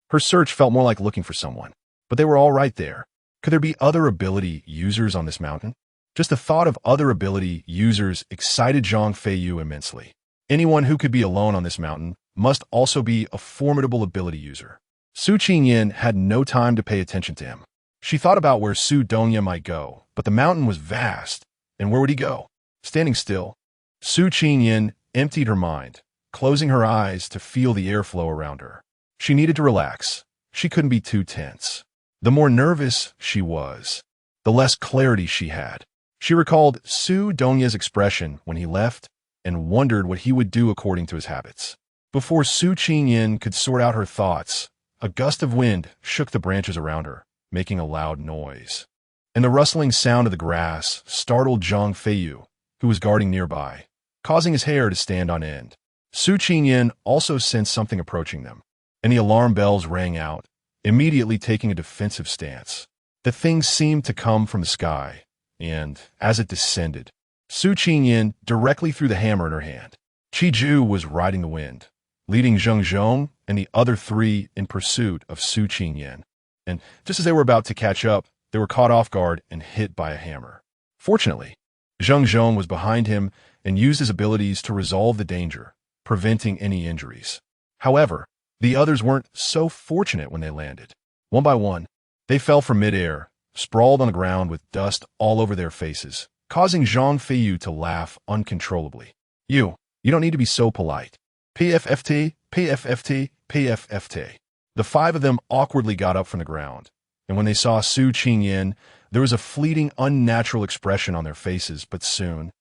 Her search felt more like looking for someone, but they were all right there. Could there be other ability users on this mountain? Just the thought of other ability users excited Zhang Feiyu immensely. Anyone who could be alone on this mountain must also be a formidable ability user. Su Qingyan had no time to pay attention to him. She thought about where Su Dongye might go, but the mountain was vast, and where would he go? Standing still, Su Qingyan emptied her mind, closing her eyes to feel the airflow around her. She needed to relax. she couldn't be too tense. The more nervous she was, the less clarity she had. She recalled Su Donya's expression when he left and wondered what he would do according to his habits. Before Su Qingyan could sort out her thoughts, a gust of wind shook the branches around her, making a loud noise. And the rustling sound of the grass startled Zhang Feiyu, who was guarding nearby, causing his hair to stand on end. Su Qingyan also sensed something approaching them, and the alarm bells rang out, immediately taking a defensive stance. The thing seemed to come from the sky, and, as it descended, Su Qingyan directly threw the hammer in her hand. Qi Ju was riding the wind, leading Zheng Zhong and the other three in pursuit of Su Qingyan. And just as they were about to catch up, they were caught off guard and hit by a hammer. Fortunately, Zheng Zhong was behind him and used his abilities to resolve the danger, preventing any injuries. However, the others weren't so fortunate when they landed. One by one, they fell from midair, sprawled on the ground with dust all over their faces, causing Zhang Feiyu to laugh uncontrollably. You don't need to be so polite. PFFT, PFFT, PFFT. The five of them awkwardly got up from the ground, and when they saw Su Qingyan, there was a fleeting, unnatural expression on their faces, but soon,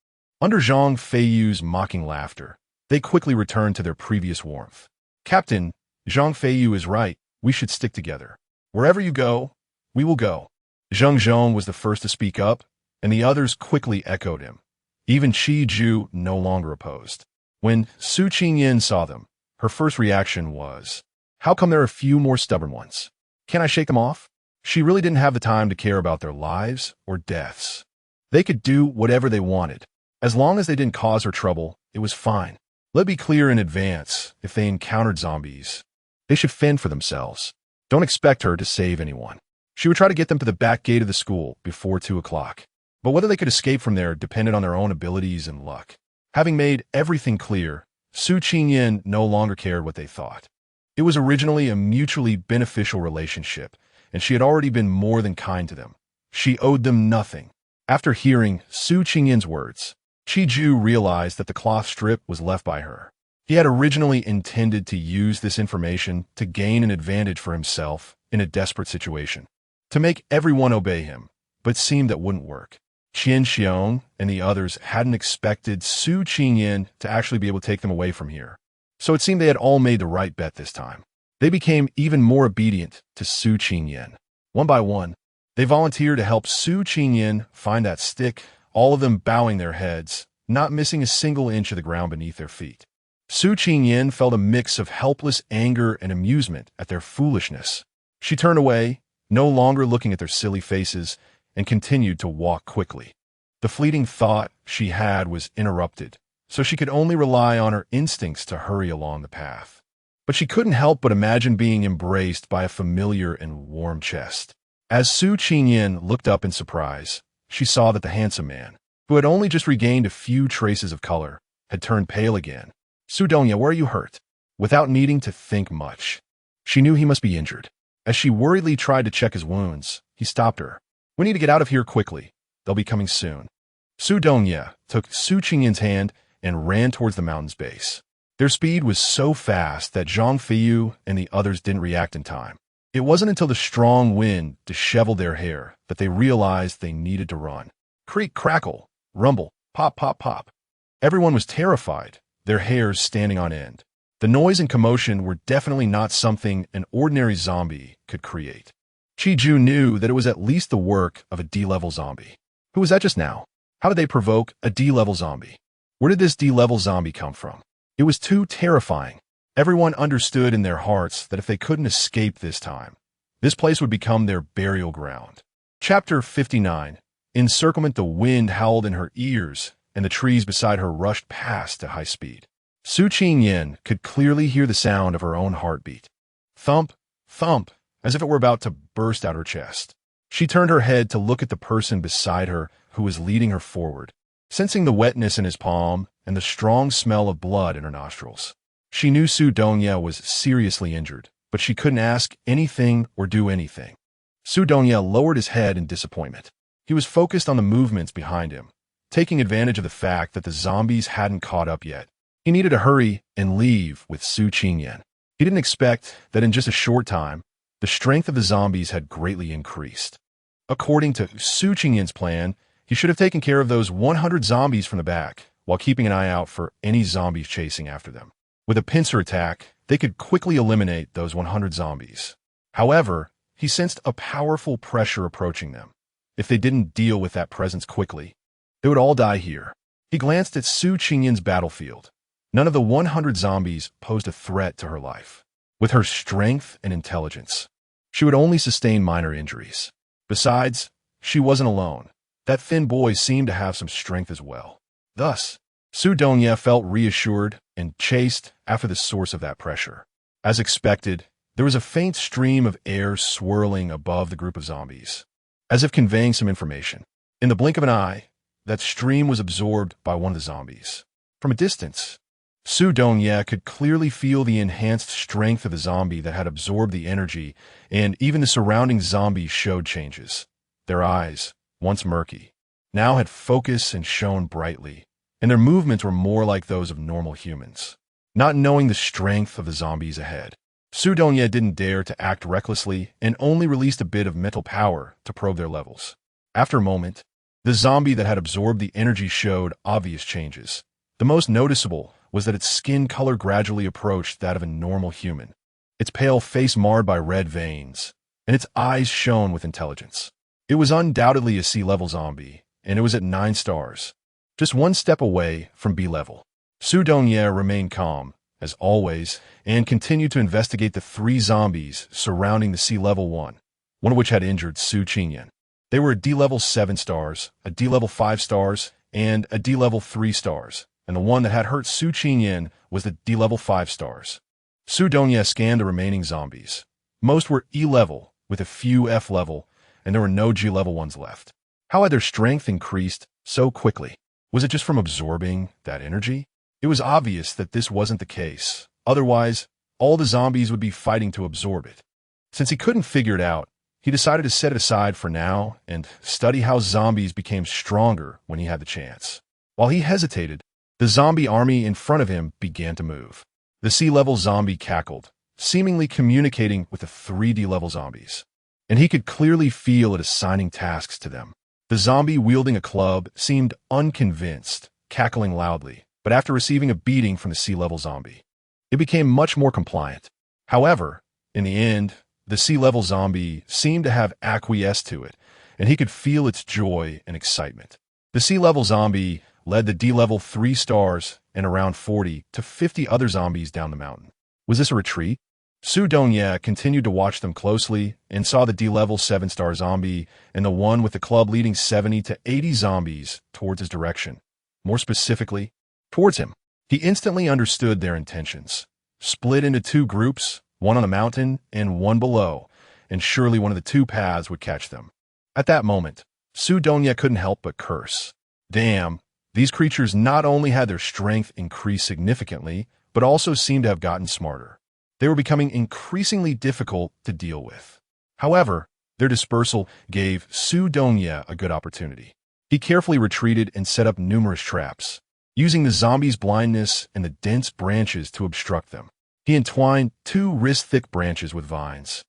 under Zhang Feiyu's mocking laughter, they quickly returned to their previous warmth. Captain, Zhang Feiyu is right. We should stick together. Wherever you go, we will go. Zheng Zhong was the first to speak up, and the others quickly echoed him. Even Qi Ju no longer opposed. When Su Qingyan saw them, her first reaction was, how come there are a few more stubborn ones? Can't I shake them off? She really didn't have the time to care about their lives or deaths. They could do whatever they wanted. As long as they didn't cause her trouble, it was fine. Let it be clear in advance, if they encountered zombies, they should fend for themselves. Don't expect her to save anyone. She would try to get them to the back gate of the school before 2 o'clock. But whether they could escape from there depended on their own abilities and luck. Having made everything clear, Su Qingyan no longer cared what they thought. It was originally a mutually beneficial relationship, and she had already been more than kind to them. She owed them nothing. After hearing Su Qingyan's words, Qi Ju realized that the cloth strip was left by her. He had originally intended to use this information to gain an advantage for himself in a desperate situation, to make everyone obey him, but seemed that wouldn't work. Qian Xiong and the others hadn't expected Su Qingyan to actually be able to take them away from here, so it seemed they had all made the right bet this time. They became even more obedient to Su Qingyan. One by one, they volunteered to help Su Qingyan find that stick, all of them bowing their heads, not missing a single inch of the ground beneath their feet. Su Qingyan felt a mix of helpless anger and amusement at their foolishness. She turned away, no longer looking at their silly faces, and continued to walk quickly. The fleeting thought she had was interrupted, so she could only rely on her instincts to hurry along the path. But she couldn't help but imagine being embraced by a familiar and warm chest. As Su Qingyan looked up in surprise, she saw that the handsome man, who had only just regained a few traces of color, had turned pale again. Su Donya, where are you hurt? Without needing to think much, she knew he must be injured. As she worriedly tried to check his wounds, he stopped her. We need to get out of here quickly. They'll be coming soon. Su Donya took Su Qingyan's hand and ran towards the mountain's base. Their speed was so fast that Zhang Feiyu and the others didn't react in time. It wasn't until the strong wind disheveled their hair that they realized they needed to run. Creak, crackle, rumble, pop, pop, pop. Everyone was terrified, their hairs standing on end. The noise and commotion were definitely not something an ordinary zombie could create. Qi Ju knew that it was at least the work of a D-level zombie. Who was that just now? How did they provoke a D-level zombie? Where did this D-level zombie come from? It was too terrifying. Everyone understood in their hearts that if they couldn't escape this time, this place would become their burial ground. Chapter 59. Encirclement. The wind howled in her ears, and the trees beside her rushed past at high speed. Su Qingyan could clearly hear the sound of her own heartbeat. Thump, thump, as if it were about to burst out her chest. She turned her head to look at the person beside her who was leading her forward, sensing the wetness in his palm and the strong smell of blood in her nostrils. She knew Su Donya was seriously injured, but she couldn't ask anything or do anything. Su Donya lowered his head in disappointment. He was focused on the movements behind him, taking advantage of the fact that the zombies hadn't caught up yet. He needed to hurry and leave with Su Qingyan. He didn't expect that in just a short time, the strength of the zombies had greatly increased. According to Su Qingyan's plan, he should have taken care of those 100 zombies from the back, while keeping an eye out for any zombies chasing after them. With a pincer attack, they could quickly eliminate those 100 zombies. However, he sensed a powerful pressure approaching them. If they didn't deal with that presence quickly, they would all die here. He glanced at Su Qingyan's battlefield. None of the 100 zombies posed a threat to her life. With her strength and intelligence, she would only sustain minor injuries. Besides, she wasn't alone. That thin boy seemed to have some strength as well. Thus, Su Dongye felt reassured and chased after the source of that pressure. As expected, there was a faint stream of air swirling above the group of zombies, as if conveying some information. In the blink of an eye, that stream was absorbed by one of the zombies. From a distance, Su Dongye could clearly feel the enhanced strength of the zombie that had absorbed the energy, and even the surrounding zombies showed changes. Their eyes, once murky, now had focus and shone brightly, and their movements were more like those of normal humans. Not knowing the strength of the zombies ahead, Su Dongye didn't dare to act recklessly and only released a bit of mental power to probe their levels. After a moment, the zombie that had absorbed the energy showed obvious changes. The most noticeable was that its skin color gradually approached that of a normal human, its pale face marred by red veins, and its eyes shone with intelligence. It was undoubtedly a C-level zombie, and it was at 9 stars, just one step away from B-level. Su Dongye remained calm, as always, and continued to investigate the 3 zombies surrounding the C-level one of which had injured Su Qingyan. They were a D-level 7 stars, a D-level 5 stars, and a D-level 3 stars, and the one that had hurt Su Qingyan was the D-level 5 stars. Su Dongye scanned the remaining zombies. Most were E-level, with a few F-level, and there were no G-level ones left. How had their strength increased so quickly? Was it just from absorbing that energy? It was obvious that this wasn't the case. Otherwise, all the zombies would be fighting to absorb it. Since he couldn't figure it out, he decided to set it aside for now and study how zombies became stronger when he had the chance. While he hesitated, the zombie army in front of him began to move. The C-level zombie cackled, seemingly communicating with the 3D-level zombies, and he could clearly feel it assigning tasks to them. The zombie wielding a club seemed unconvinced, cackling loudly, but after receiving a beating from the C-level zombie, it became much more compliant. However, in the end, the C-level zombie seemed to have acquiesced to it, and he could feel its joy and excitement. The C-level zombie led the D-level 3 stars and around 40 to 50 other zombies down the mountain. Was this a retreat? Su Dongye continued to watch them closely and saw the D-level 7-star zombie and the one with the club leading 70 to 80 zombies towards his direction. More specifically, towards him. He instantly understood their intentions. Split into 2 groups, one on the mountain and one below, and surely one of the 2 paths would catch them. At that moment, Su Dongye couldn't help but curse. Damn, these creatures not only had their strength increased significantly, but also seemed to have gotten smarter. They were becoming increasingly difficult to deal with. However, their dispersal gave Su Dongye a good opportunity. He carefully retreated and set up numerous traps, using the zombies' blindness and the dense branches to obstruct them. He entwined 2 wrist-thick branches with vines,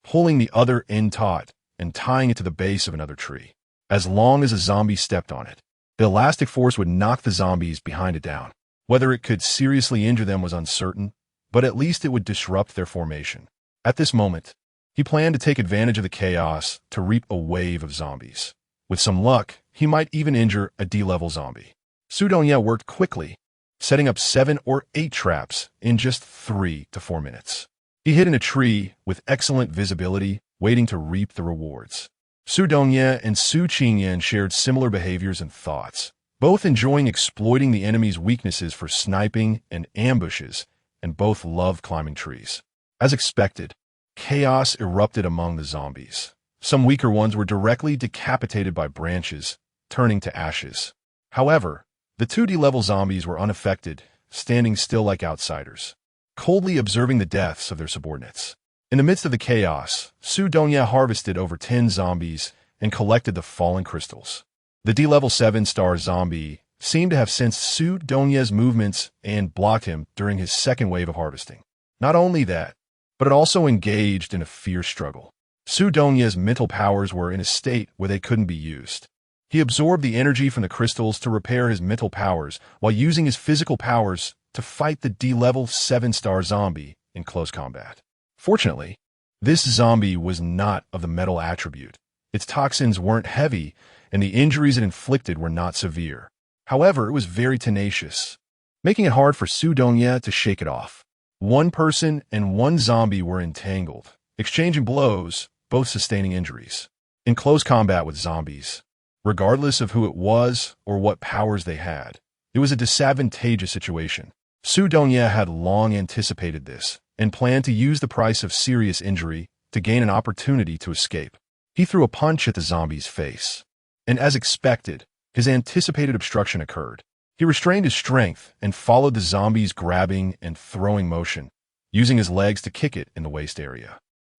pulling the other end taut and tying it to the base of another tree. As long as a zombie stepped on it, the elastic force would knock the zombies behind it down. Whether it could seriously injure them was uncertain, but at least it would disrupt their formation. At this moment, he planned to take advantage of the chaos to reap a wave of zombies. With some luck, he might even injure a D-level zombie. Su Dongye worked quickly, setting up 7 or 8 traps in just 3 to 4 minutes. He hid in a tree with excellent visibility, waiting to reap the rewards. Su Dongye and Su Qingyan shared similar behaviors and thoughts, both enjoying exploiting the enemy's weaknesses for sniping and ambushes, and both loved climbing trees. As expected, chaos erupted among the zombies. Some weaker ones were directly decapitated by branches, turning to ashes. However, the 2D-level zombies were unaffected, standing still like outsiders, coldly observing the deaths of their subordinates. In the midst of the chaos, Su Dongye harvested over 10 zombies and collected the fallen crystals. The D-level 7-star zombie seemed to have sensed Su Dongye's movements and blocked him during his second wave of harvesting. Not only that, but it also engaged in a fierce struggle. Su Donya's mental powers were in a state where they couldn't be used. He absorbed the energy from the crystals to repair his mental powers while using his physical powers to fight the D-level 7-star zombie in close combat. Fortunately, this zombie was not of the metal attribute. Its toxins weren't heavy, and the injuries it inflicted were not severe. However, it was very tenacious, making it hard for Su Donya to shake it off. One person and one zombie were entangled, exchanging blows, both sustaining injuries. In close combat with zombies, regardless of who it was or what powers they had, it was a disadvantageous situation. Su Donya had long anticipated this and planned to use the price of serious injury to gain an opportunity to escape. He threw a punch at the zombie's face, and as expected, his anticipated obstruction occurred. He restrained his strength and followed the zombie's grabbing and throwing motion, using his legs to kick it in the waist area.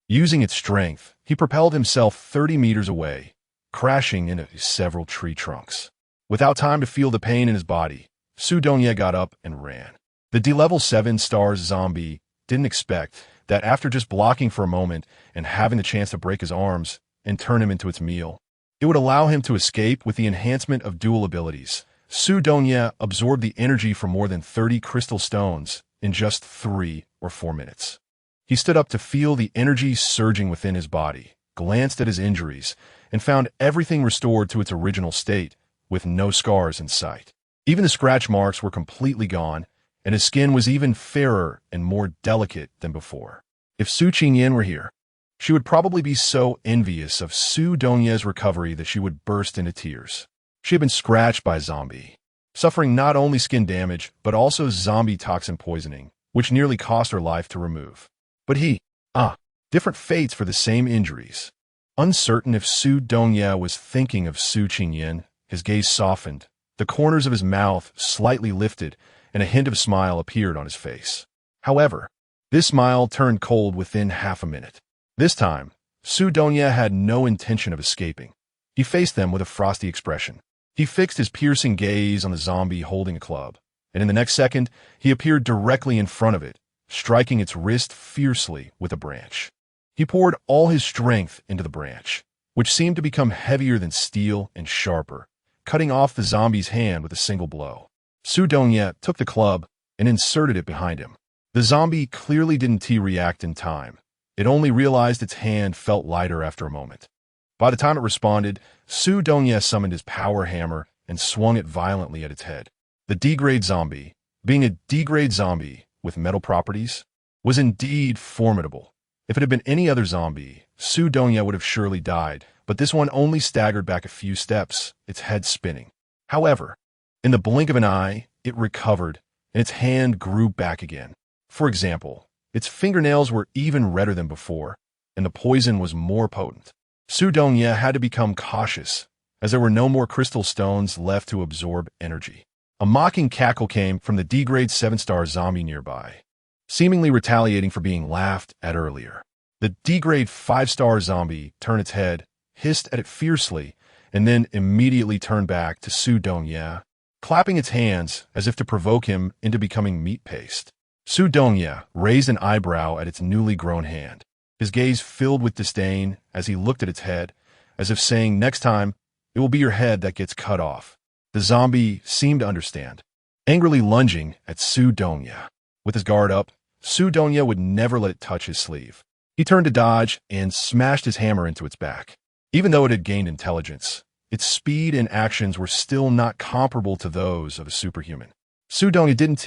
Using its strength, he propelled himself 30 meters away, crashing into several tree trunks. Without time to feel the pain in his body, Su Donya got up and ran. The D-level 7-star zombie didn't expect that after just blocking for a moment and having the chance to break his arms and turn him into its meal, it would allow him to escape with the enhancement of dual abilities. Su Donya absorbed the energy from more than 30 crystal stones in just 3 or 4 minutes. He stood up to feel the energy surging within his body, glanced at his injuries, and found everything restored to its original state, with no scars in sight. Even the scratch marks were completely gone, and his skin was even fairer and more delicate than before. If Su Qingyan were here, she would probably be so envious of Su Donya's recovery that she would burst into tears. She had been scratched by a zombie, suffering not only skin damage, but also zombie toxin poisoning, which nearly cost her life to remove. But different fates for the same injuries. Uncertain if Su Donya was thinking of Su Qingyan, his gaze softened, the corners of his mouth slightly lifted, and a hint of a smile appeared on his face. However, this smile turned cold within half a minute. This time, Su Donya had no intention of escaping. He faced them with a frosty expression. He fixed his piercing gaze on the zombie holding a club, and in the next second, he appeared directly in front of it, striking its wrist fiercely with a branch. He poured all his strength into the branch, which seemed to become heavier than steel and sharper, cutting off the zombie's hand with a single blow. Su Donya took the club and inserted it behind him. The zombie clearly didn't react in time. It only realized its hand felt lighter after a moment. By the time it responded, Su Donya summoned his power hammer and swung it violently at its head. The D-grade zombie, being a D-grade zombie with metal properties, was indeed formidable. If it had been any other zombie, Su Donya would have surely died, but this one only staggered back a few steps, its head spinning. However, in the blink of an eye, it recovered, and its hand grew back again. For example, its fingernails were even redder than before, and the poison was more potent. Su Donya had to become cautious, as there were no more crystal stones left to absorb energy. A mocking cackle came from the D-grade 7-star zombie nearby, seemingly retaliating for being laughed at earlier. The D-grade 5-star zombie turned its head, hissed at it fiercely, and then immediately turned back to Su Donya, clapping its hands as if to provoke him into becoming meat paste. Su Donya raised an eyebrow at its newly grown hand. His gaze filled with disdain as he looked at its head, as if saying, "Next time, it will be your head that gets cut off." The zombie seemed to understand, angrily lunging at Su Donya. With his guard up, Su Donya would never let it touch his sleeve. He turned to dodge and smashed his hammer into its back. Even though it had gained intelligence, its speed and actions were still not comparable to those of a superhuman. Su Donya didn't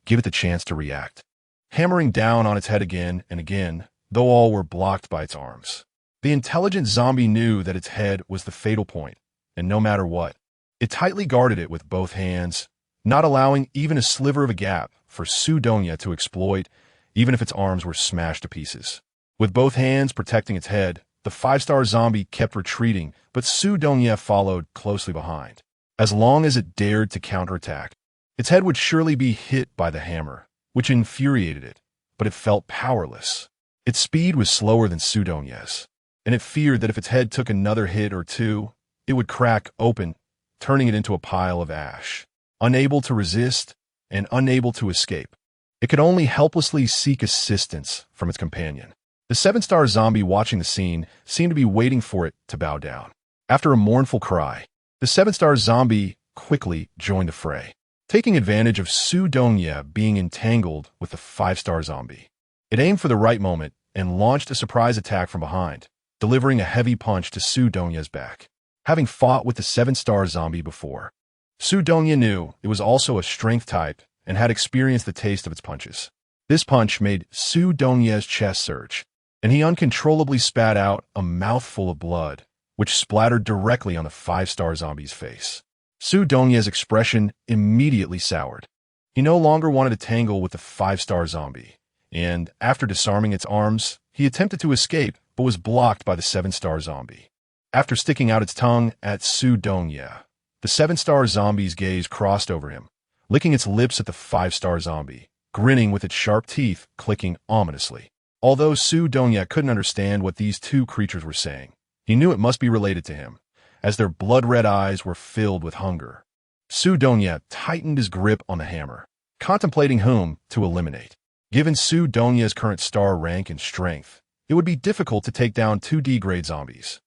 give it the chance to react, hammering down on its head again and again, though all were blocked by its arms. The intelligent zombie knew that its head was the fatal point, and no matter what, it tightly guarded it with both hands, not allowing even a sliver of a gap for Su Donya to exploit, even if its arms were smashed to pieces. With both hands protecting its head, the 5-star zombie kept retreating, but Su Donya followed closely behind. As long as it dared to counterattack, its head would surely be hit by the hammer, which infuriated it, but it felt powerless. Its speed was slower than Su Donya's, and it feared that if its head took another hit or two, it would crack open, turning it into a pile of ash. Unable to resist and unable to escape, It could only helplessly seek assistance from its companion. The seven-star zombie watching the scene seemed to be waiting for it to bow down. After a mournful cry, the seven-star zombie quickly joined the fray, taking advantage of Su Dongye being entangled with the five-star zombie. It aimed for the right moment and launched a surprise attack from behind, delivering a heavy punch to Su Dongye's back. Having fought with the seven-star zombie before, Su Dongye knew it was also a strength type and had experienced the taste of its punches. This punch made Su Dongye's chest surge, and he uncontrollably spat out a mouthful of blood, which splattered directly on the five-star zombie's face. Su Dongye's expression immediately soured. He no longer wanted to tangle with the five-star zombie, and after disarming its arms, he attempted to escape but was blocked by the seven-star zombie. After sticking out its tongue at Su Dongye, the seven-star zombie's gaze crossed over him, licking its lips at the five-star zombie, grinning with its sharp teeth clicking ominously. Although Su Dongye couldn't understand what these two creatures were saying, he knew it must be related to him, as their blood-red eyes were filled with hunger. Su Dongye tightened his grip on the hammer, contemplating whom to eliminate. Given Su Dongye's current star rank and strength, it would be difficult to take down 2D grade zombies,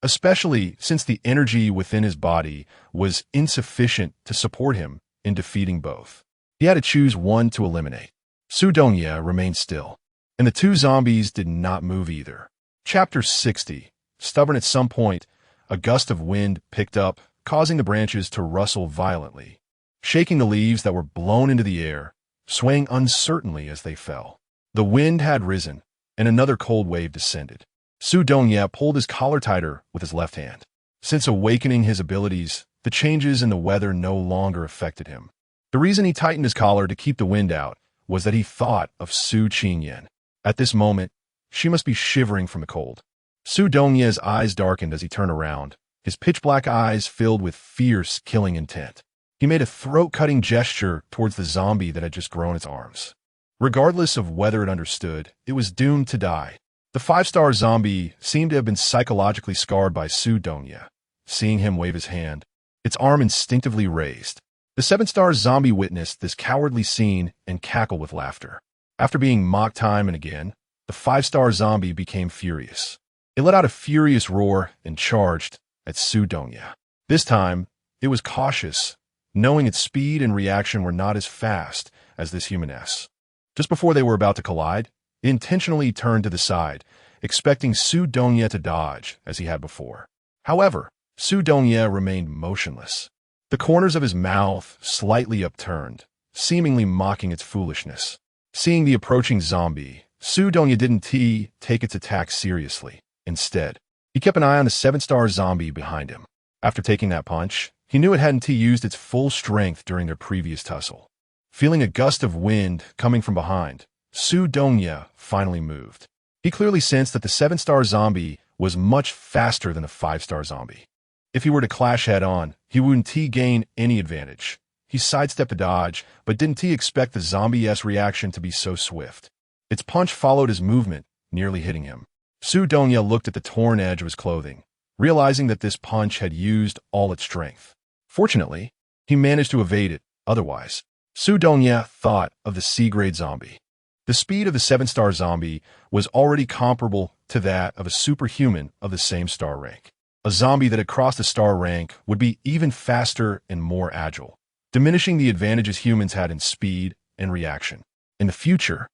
especially since the energy within his body was insufficient to support him in defeating both. He had to choose one to eliminate. Su Dongye remained still, and the two zombies did not move either. Chapter 60. Stubborn. At some point, a gust of wind picked up, causing the branches to rustle violently, shaking the leaves that were blown into the air, swaying uncertainly as they fell. The wind had risen, and another cold wave descended. Su Dongye pulled his collar tighter with his left hand. Since awakening his abilities, the changes in the weather no longer affected him. The reason he tightened his collar to keep the wind out was that he thought of Su Qingyan. At this moment, she must be shivering from the cold. Su Dongye's eyes darkened as he turned around, his pitch-black eyes filled with fierce, killing intent. He made a throat-cutting gesture towards the zombie that had just grown its arms. Regardless of whether it understood, it was doomed to die. The five-star zombie seemed to have been psychologically scarred by Su Dongye. Seeing him wave his hand, its arm instinctively raised. The seven-star zombie witnessed this cowardly scene and cackled with laughter. After being mocked time and again, the five-star zombie became furious. It let out a furious roar and charged at Su Dongye. This time, it was cautious, knowing its speed and reaction were not as fast as this humaness. Just before they were about to collide, it intentionally turned to the side, expecting Su Dongye to dodge as he had before. However, Su Dongye remained motionless, the corners of his mouth slightly upturned, seemingly mocking its foolishness. Seeing the approaching zombie, Su Dongye didn't take its attack seriously. Instead, he kept an eye on the seven-star zombie behind him. After taking that punch, he knew it hadn't used its full strength during their previous tussle. Feeling a gust of wind coming from behind, Su Dongye finally moved. He clearly sensed that the seven-star zombie was much faster than the five-star zombie. If he were to clash head-on, he wouldn't gain any advantage. He sidestepped a dodge, but didn't expect the zombie's reaction to be so swift. Its punch followed his movement, nearly hitting him. Su Dongye looked at the torn edge of his clothing, realizing that this punch had used all its strength. Fortunately, he managed to evade it. Otherwise, Su Dongye thought of the C-grade zombie. The speed of the seven-star zombie was already comparable to that of a superhuman of the same star rank. A zombie that had crossed the star rank would be even faster and more agile, diminishing the advantages humans had in speed and reaction. In the future,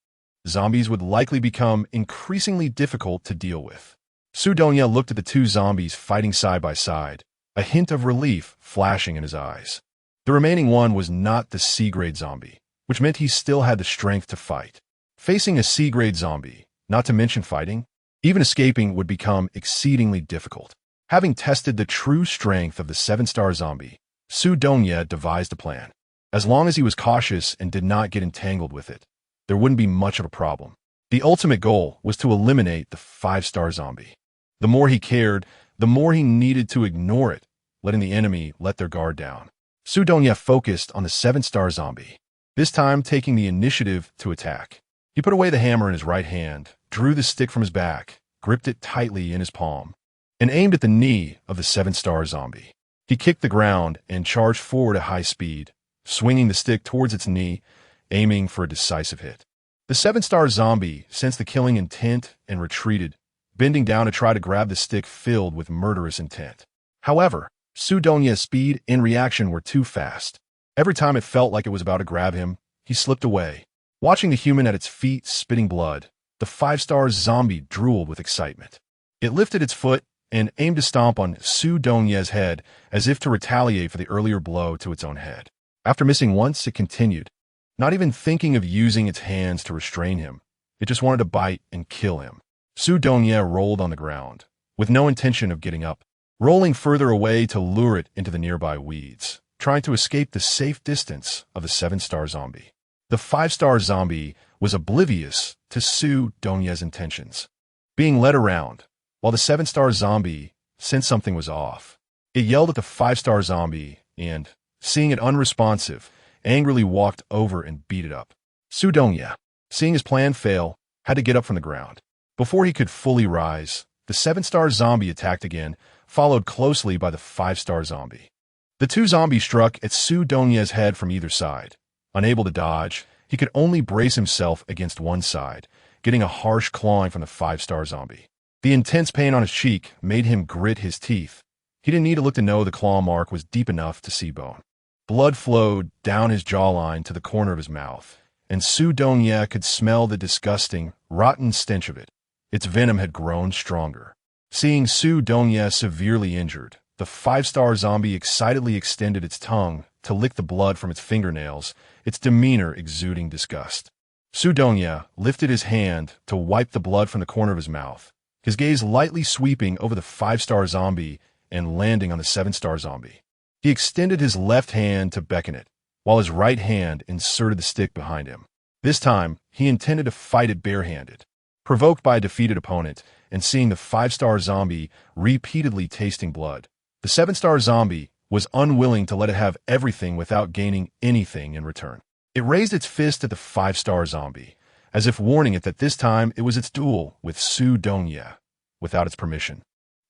zombies would likely become increasingly difficult to deal with. Su Dongye looked at the two zombies fighting side by side, a hint of relief flashing in his eyes. The remaining one was not the C-grade zombie, which meant he still had the strength to fight. Facing a C-grade zombie, not to mention fighting, even escaping would become exceedingly difficult. Having tested the true strength of the seven-star zombie, Su Dongye devised a plan. As long as he was cautious and did not get entangled with it, there wouldn't be much of a problem. The ultimate goal was to eliminate the five-star zombie. The more he cared, the more he needed to ignore it, letting the enemy let their guard down. Su Dongye focused on the seven-star zombie, this time taking the initiative to attack. He put away the hammer in his right hand, drew the stick from his back, gripped it tightly in his palm, and aimed at the knee of the seven-star zombie. He kicked the ground and charged forward at high speed, swinging the stick towards its knee aiming for a decisive hit. The 7-star zombie sensed the killing intent and retreated, bending down to try to grab the stick filled with murderous intent. However, Su Donya's speed and reaction were too fast. Every time it felt like it was about to grab him, he slipped away. Watching the human at its feet spitting blood, the 5-star zombie drooled with excitement. It lifted its foot and aimed to stomp on Su Donya's head as if to retaliate for the earlier blow to its own head. After missing once, it continued, not even thinking of using its hands to restrain him. It just wanted to bite and kill him. Su Donya rolled on the ground, with no intention of getting up, rolling further away to lure it into the nearby weeds, trying to escape the safe distance of the 7-star zombie. The 5-star zombie was oblivious to Su Donya's intentions, being led around, while the 7-star zombie sensed something was off. It yelled at the 5-star zombie and, seeing it unresponsive, angrily walked over and beat it up. Su Donya, seeing his plan fail, had to get up from the ground. Before he could fully rise, the 7-star zombie attacked again, followed closely by the 5-star zombie. The two zombies struck at Su Donya's head from either side. Unable to dodge, he could only brace himself against one side, getting a harsh clawing from the 5-star zombie. The intense pain on his cheek made him grit his teeth. He didn't need to look to know the claw mark was deep enough to see bone. Blood flowed down his jawline to the corner of his mouth, and Su Donya could smell the disgusting, rotten stench of it. Its venom had grown stronger. Seeing Su Donya severely injured, the 5-star zombie excitedly extended its tongue to lick the blood from its fingernails, its demeanor exuding disgust. Su Donya lifted his hand to wipe the blood from the corner of his mouth, his gaze lightly sweeping over the 5-star zombie and landing on the 7-star zombie. He extended his left hand to beckon it, while his right hand inserted the stick behind him. This time, he intended to fight it barehanded. Provoked by a defeated opponent and seeing the 5-star zombie repeatedly tasting blood, the 7-star zombie was unwilling to let it have everything without gaining anything in return. It raised its fist at the 5-star zombie, as if warning it that this time it was its duel with Su Donya, without its permission.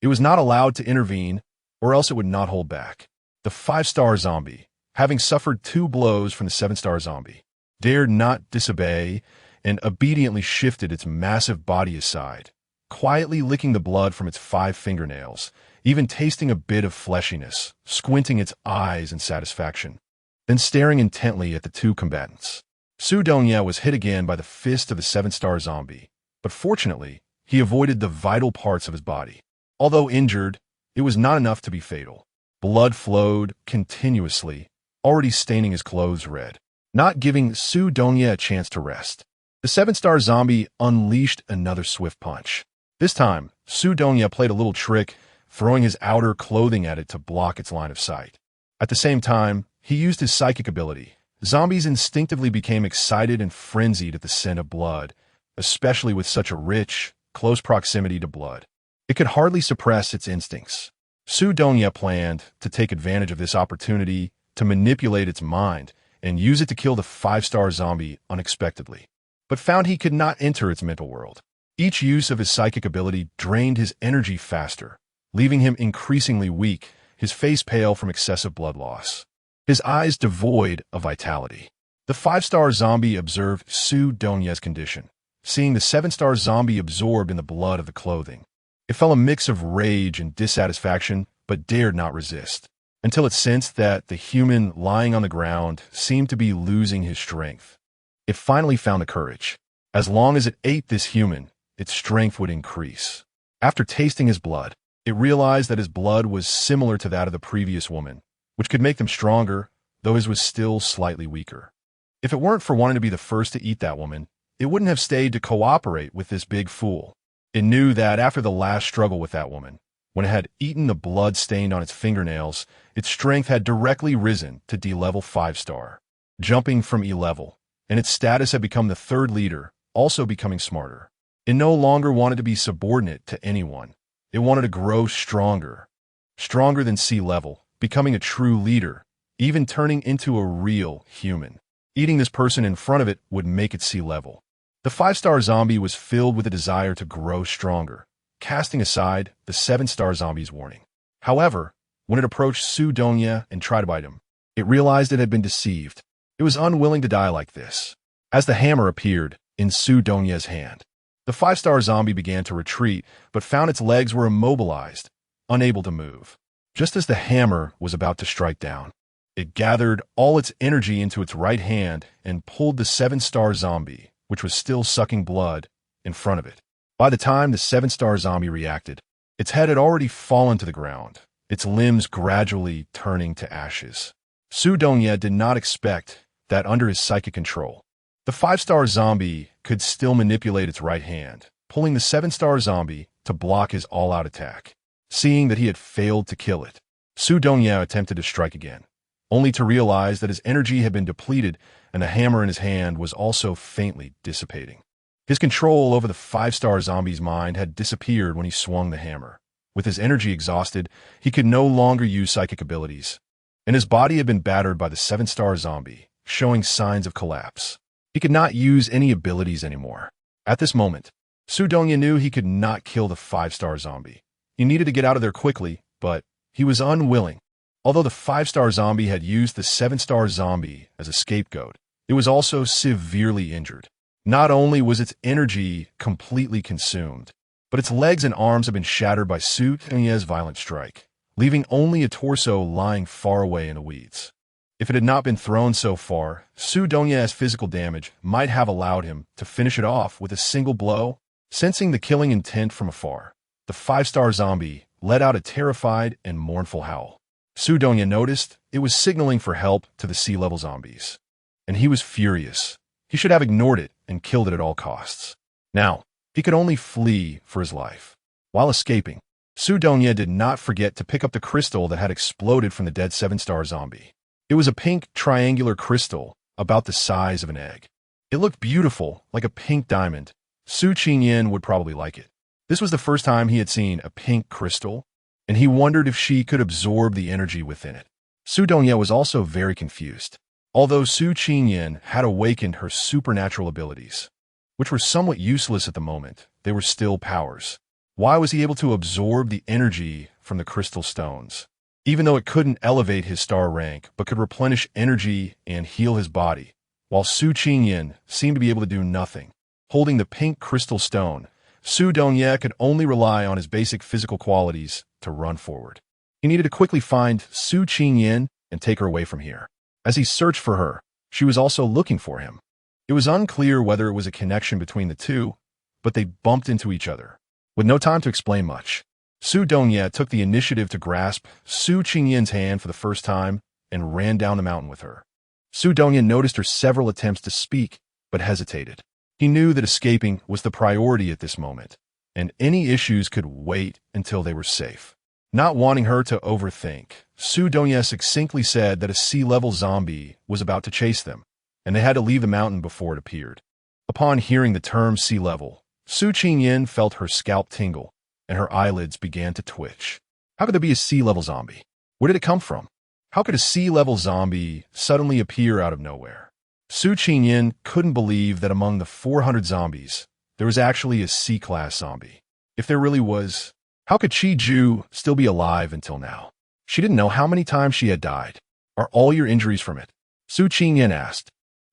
It was not allowed to intervene, or else it would not hold back. The 5-star zombie, having suffered 2 blows from the 7-star zombie, dared not disobey and obediently shifted its massive body aside, quietly licking the blood from its 5 fingernails, even tasting a bit of fleshiness, squinting its eyes in satisfaction, then staring intently at the 2 combatants. Su Donya was hit again by the fist of the 7-star zombie, but fortunately, he avoided the vital parts of his body. Although injured, it was not enough to be fatal. Blood flowed continuously, already staining his clothes red, not giving Su Donya a chance to rest. The 7-star zombie unleashed another swift punch. This time, Su Donya played a little trick, throwing his outer clothing at it to block its line of sight. At the same time, he used his psychic ability. Zombies instinctively became excited and frenzied at the scent of blood, especially with such a rich, close proximity to blood. It could hardly suppress its instincts. Su Donya planned to take advantage of this opportunity to manipulate its mind and use it to kill the 5-star zombie unexpectedly, but found he could not enter its mental world. Each use of his psychic ability drained his energy faster, leaving him increasingly weak, his face pale from excessive blood loss, his eyes devoid of vitality. The 5-star zombie observed Su Donya's condition, seeing the 7-star zombie absorbed in the blood of the clothing. It felt a mix of rage and dissatisfaction, but dared not resist, until it sensed that the human lying on the ground seemed to be losing his strength. It finally found the courage. As long as it ate this human, its strength would increase. After tasting his blood, it realized that his blood was similar to that of the previous woman, which could make them stronger, though his was still slightly weaker. If it weren't for wanting to be the first to eat that woman, it wouldn't have stayed to cooperate with this big fool. It knew that after the last struggle with that woman, when it had eaten the blood stained on its fingernails, its strength had directly risen to D-level 5-star, jumping from E-level, and its status had become the 3rd leader, also becoming smarter. It no longer wanted to be subordinate to anyone. It wanted to grow stronger than C-level, becoming a true leader, even turning into a real human. Eating this person in front of it would make it C-level. The 5-star zombie was filled with a desire to grow stronger, casting aside the 7-star zombie's warning. However, when it approached Su Donya and tried to bite him, it realized it had been deceived. It was unwilling to die like this. As the hammer appeared in Su Donye's hand, the five-star zombie began to retreat, but found its legs were immobilized, unable to move. Just as the hammer was about to strike down, it gathered all its energy into its right hand and pulled the seven-star zombie, which was still sucking blood, in front of it. By the time the seven-star zombie reacted, its head had already fallen to the ground, its limbs gradually turning to ashes. Su Donye did not expect that under his psychic control, the five-star zombie could still manipulate its right hand, pulling the seven-star zombie to block his all-out attack. Seeing that he had failed to kill it, Su Donye attempted to strike again, only to realize that his energy had been depleted and the hammer in his hand was also faintly dissipating. His control over the five-star zombie's mind had disappeared when he swung the hammer. With his energy exhausted, he could no longer use psychic abilities, and his body had been battered by the seven-star zombie, showing signs of collapse. He could not use any abilities anymore. At this moment, Su Donye knew he could not kill the five-star zombie. He needed to get out of there quickly, but he was unwilling. Although the five-star zombie had used the seven-star zombie as a scapegoat, it was also severely injured. Not only was its energy completely consumed, but its legs and arms had been shattered by Su Donye's violent strike, leaving only a torso lying far away in the weeds. If it had not been thrown so far, Su Donye's physical damage might have allowed him to finish it off with a single blow. Sensing the killing intent from afar, the five-star zombie let out a terrified and mournful howl. Su Donye noticed it was signaling for help to the sea-level zombies, and he was furious. He should have ignored it and killed it at all costs. Now, he could only flee for his life. While escaping, Su Donye did not forget to pick up the crystal that had exploded from the dead seven-star zombie. It was a pink triangular crystal about the size of an egg. It looked beautiful, like a pink diamond. Su Qingyan would probably like it. This was the first time he had seen a pink crystal, and he wondered if she could absorb the energy within it. Su Donye was also very confused. Although Su Qingyan had awakened her supernatural abilities, which were somewhat useless at the moment, they were still powers. Why was he able to absorb the energy from the crystal stones? Even though it couldn't elevate his star rank, but could replenish energy and heal his body, while Su Qingyan seemed to be able to do nothing. Holding the pink crystal stone, Su Donye could only rely on his basic physical qualities to run forward. He needed to quickly find Su Qingyan and take her away from here. As he searched for her, she was also looking for him. It was unclear whether it was a connection between the two, but they bumped into each other. With no time to explain much, Su Donye took the initiative to grasp Su Qingyan's hand for the first time and ran down the mountain with her. Su Donye noticed her several attempts to speak, but hesitated. He knew that escaping was the priority at this moment, and any issues could wait until they were safe. Not wanting her to overthink, Su Donye succinctly said that a sea-level zombie was about to chase them, and they had to leave the mountain before it appeared. Upon hearing the term sea-level, Su Qingyan felt her scalp tingle, and her eyelids began to twitch. How could there be a sea-level zombie? Where did it come from? How could a sea-level zombie suddenly appear out of nowhere? Su Qingyan couldn't believe that among the 400 zombies, there was actually a C-class zombie. If there really was, how could Chi-Ju still be alive until now? She didn't know how many times she had died. Are all your injuries from it? Su Qingyan asked.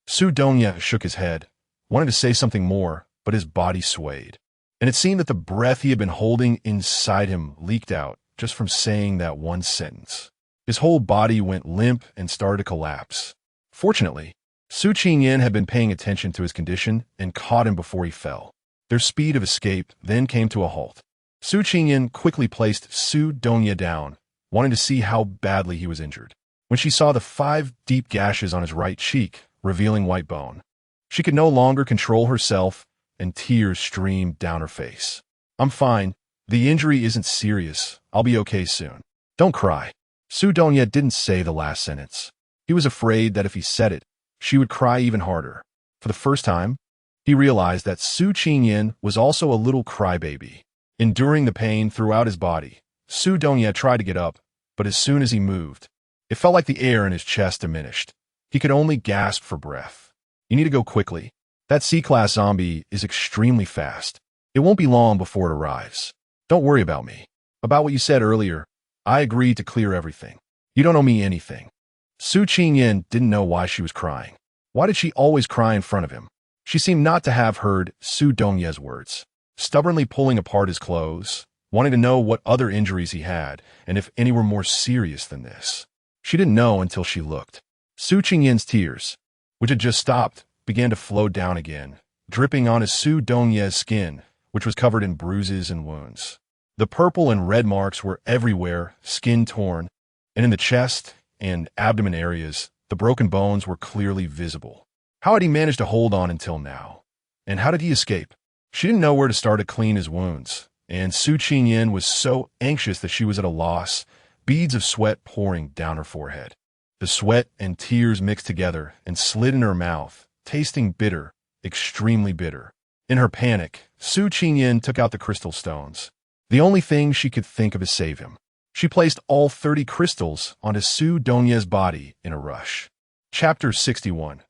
Su Donye shook his head, wanted to say something more, but his body swayed. And it seemed that the breath he had been holding inside him leaked out just from saying that one sentence. His whole body went limp and started to collapse. Fortunately, Su Qingyan had been paying attention to his condition and caught him before he fell. Their speed of escape then came to a halt. Su Qingyan quickly placed Su Donye down, wanting to see how badly he was injured. When she saw the 5 deep gashes on his right cheek, revealing white bone, she could no longer control herself, and tears streamed down her face. I'm fine. The injury isn't serious. I'll be okay soon. Don't cry. Su Donye didn't say the last sentence. He was afraid that if he said it, she would cry even harder. For the first time, he realized that Su Qingyan was also a little crybaby. Enduring the pain throughout his body, Su Donye tried to get up, but as soon as he moved, it felt like the air in his chest diminished. He could only gasp for breath. You need to go quickly. That C-class zombie is extremely fast. It won't be long before it arrives. Don't worry about me. About what you said earlier, I agreed to clear everything. You don't owe me anything. Su Qingyan didn't know why she was crying. Why did she always cry in front of him? She seemed not to have heard Su Dongye's words, stubbornly pulling apart his clothes, wanting to know what other injuries he had, and if any were more serious than this. She didn't know until she looked. Su Qingyan's tears, which had just stopped, began to flow down again, dripping onto Su Dongye's skin, which was covered in bruises and wounds. The purple and red marks were everywhere, skin torn, and in the chest and abdomen areas, the broken bones were clearly visible. How had he managed to hold on until now? And how did he escape? She didn't know where to start to clean his wounds, and Su Qingyan was so anxious that she was at a loss, beads of sweat pouring down her forehead. The sweat and tears mixed together and slid in her mouth, tasting bitter, extremely bitter. In her panic, Su Qingyan took out the crystal stones. The only thing she could think of to save him. She placed all 30 crystals onto Su Dongye's body in a rush. Chapter 61.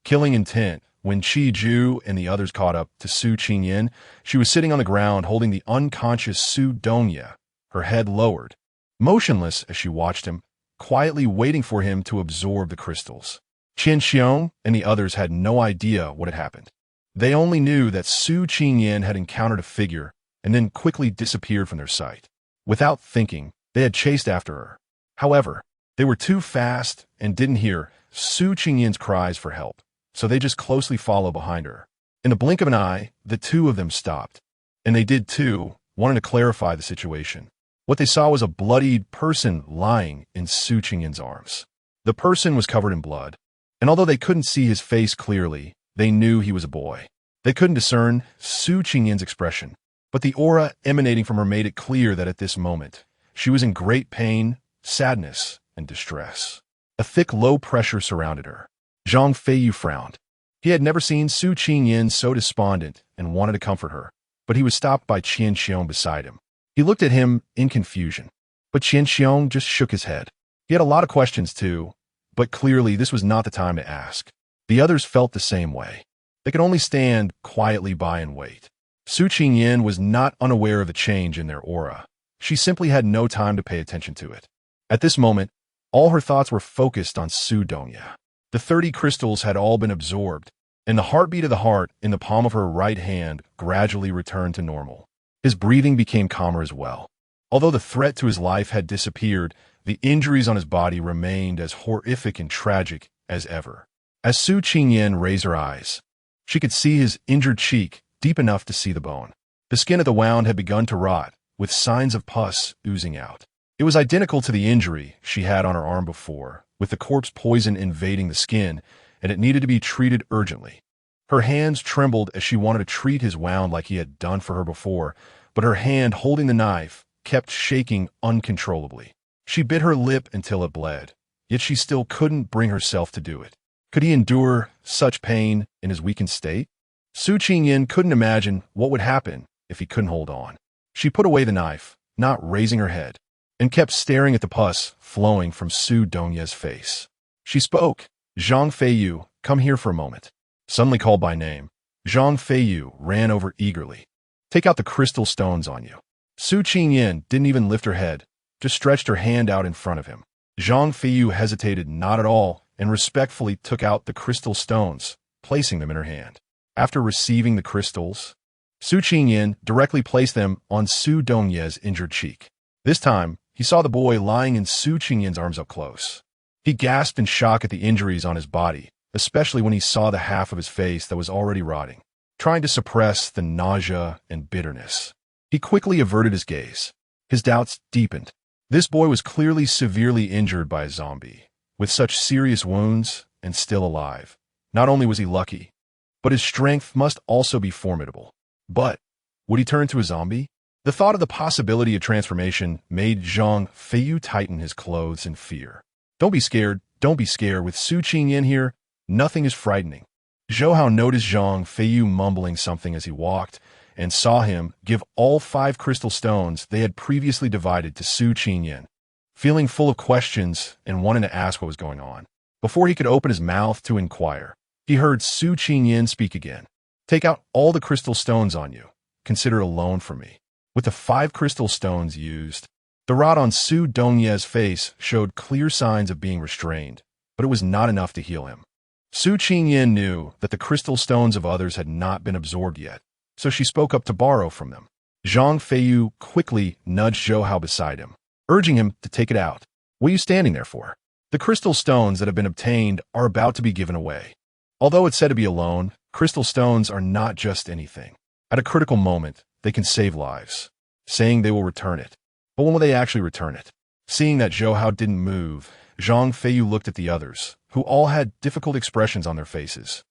Killing Intent. When Qi Ju and the others caught up to Su Qingyan, she was sitting on the ground holding the unconscious Su Dongye, her head lowered, motionless as she watched him, quietly waiting for him to absorb the crystals. Qian Xiong and the others had no idea what had happened. They only knew that Su Qingyan had encountered a figure and then quickly disappeared from their sight. Without thinking, they had chased after her. However, they were too fast and didn't hear Su Qingyan's cries for help, so they just closely followed behind her. In the blink of an eye, the two of them stopped. And they did too, wanting to clarify the situation. What they saw was a bloodied person lying in Su Qingyan's arms. The person was covered in blood, and although they couldn't see his face clearly, they knew he was a boy. They couldn't discern Su Qingyan's expression, but the aura emanating from her made it clear that at this moment, she was in great pain, sadness, and distress. A thick, low pressure surrounded her. Zhang Feiyu frowned. He had never seen Su Qingyan so despondent and wanted to comfort her, but he was stopped by Qian Xiong beside him. He looked at him in confusion, but Qian Xiong just shook his head. He had a lot of questions too, but clearly this was not the time to ask. The others felt the same way. They could only stand quietly by and wait. Su Qingyan was not unaware of the change in their aura. She simply had no time to pay attention to it. At this moment, all her thoughts were focused on Su Dongye. The 30 crystals had all been absorbed, and the heartbeat of the heart in the palm of her right hand gradually returned to normal. His breathing became calmer as well. Although the threat to his life had disappeared, the injuries on his body remained as horrific and tragic as ever. As Su Qingyan raised her eyes, she could see his injured cheek deep enough to see the bone. The skin of the wound had begun to rot, with signs of pus oozing out. It was identical to the injury she had on her arm before, with the corpse poison invading the skin, and it needed to be treated urgently. Her hands trembled as she wanted to treat his wound like he had done for her before, but her hand holding the knife kept shaking uncontrollably. She bit her lip until it bled, yet she still couldn't bring herself to do it. Could he endure such pain in his weakened state? Su Qingyan couldn't imagine what would happen if he couldn't hold on. She put away the knife, not raising her head, and kept staring at the pus flowing from Su Dongye's face. She spoke. Zhang Feiyu, come here for a moment. Suddenly called by name, Zhang Feiyu ran over eagerly. Take out the crystal stones on you. Su Qingyan didn't even lift her head, just stretched her hand out in front of him. Zhang Feiyu hesitated not at all and respectfully took out the crystal stones, placing them in her hand. After receiving the crystals, Su Qingyan directly placed them on Su Dongye's injured cheek. This time, he saw the boy lying in Su Qingyan's arms up close. He gasped in shock at the injuries on his body, especially when he saw the half of his face that was already rotting. Trying to suppress the nausea and bitterness, he quickly averted his gaze. His doubts deepened. This boy was clearly severely injured by a zombie, with such serious wounds and still alive. Not only was he lucky, but his strength must also be formidable. But would he turn to a zombie? The thought of the possibility of transformation made Zhang Feiyu tighten his clothes in fear. Don't be scared, don't be scared. With Su Qingyan here, nothing is frightening. Zhou Hao noticed Zhang Feiyu mumbling something as he walked, and saw him give all 5 crystal stones they had previously divided to Su Qingyan, feeling full of questions and wanting to ask what was going on. Before he could open his mouth to inquire, he heard Su Qingyan speak again. Take out all the crystal stones on you. Consider it a loan from me. With the 5 crystal stones used, the rot on Su Dongye's face showed clear signs of being restrained, but it was not enough to heal him. Su Qingyan knew that the crystal stones of others had not been absorbed yet, so she spoke up to borrow from them. Zhang Feiyu quickly nudged Zhou Hao beside him, urging him to take it out. What are you standing there for? The crystal stones that have been obtained are about to be given away. Although it's said to be a loan, crystal stones are not just anything. At a critical moment, they can save lives, saying they will return it. But when will they actually return it? Seeing that Zhou Hao didn't move, Zhang Feiyu looked at the others, who all had difficult expressions on their faces.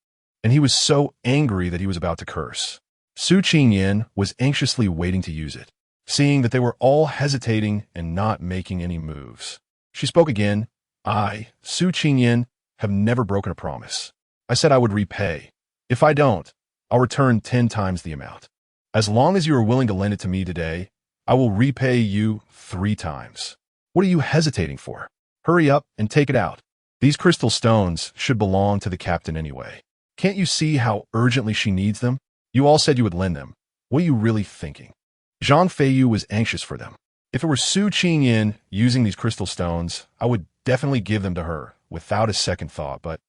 And he was so angry that he was about to curse. Su Qingyan was anxiously waiting to use it, seeing that they were all hesitating and not making any moves. She spoke again. I, Su Qingyan, have never broken a promise. I said I would repay. If I don't, I'll return 10 times the amount. As long as you are willing to lend it to me today, I will repay you 3 times. What are you hesitating for? Hurry up and take it out. These crystal stones should belong to the captain anyway. Can't you see how urgently she needs them? You all said you would lend them. What are you really thinking? Zhang Feiyu was anxious for them. If it were Su Qingyan using these crystal stones, I would definitely give them to her without a second thought, but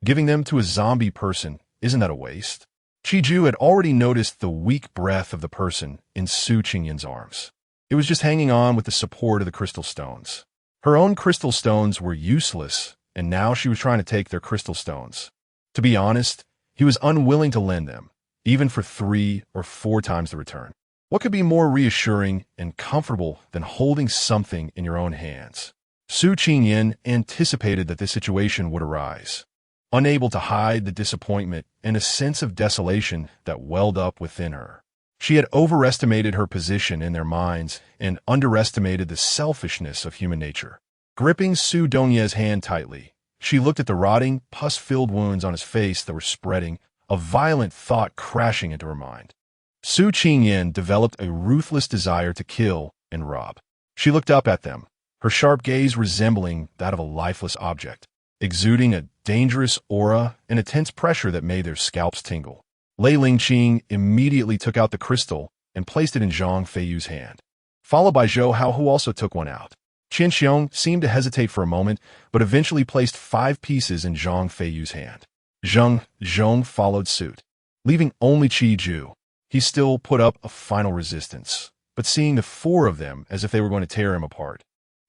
giving them to a zombie person, isn't that a waste? Qiju had already noticed the weak breath of the person in Su Qingyan's arms. It was just hanging on with the support of the crystal stones. Her own crystal stones were useless, and now she was trying to take their crystal stones. To be honest, he was unwilling to lend them, even for 3 or 4 times the return. What could be more reassuring and comfortable than holding something in your own hands? Su Qingyan anticipated that this situation would arise, unable to hide the disappointment and a sense of desolation that welled up within her. She had overestimated her position in their minds and underestimated the selfishness of human nature. Gripping Su Donye's hand tightly, she looked at the rotting, pus-filled wounds on his face that were spreading, a violent thought crashing into her mind. Su Qingyan developed a ruthless desire to kill and rob. She looked up at them, her sharp gaze resembling that of a lifeless object, exuding a dangerous aura and a tense pressure that made their scalps tingle. Lei Lingqing immediately took out the crystal and placed it in Zhang Feiyu's hand, followed by Zhou Hao, who also took one out. Qian Xiong seemed to hesitate for a moment, but eventually placed 5 pieces in Zhang Feiyu's hand. Zheng Zhong followed suit, leaving only Qi Ju. He still put up a final resistance, but seeing the 4 of them as if they were going to tear him apart,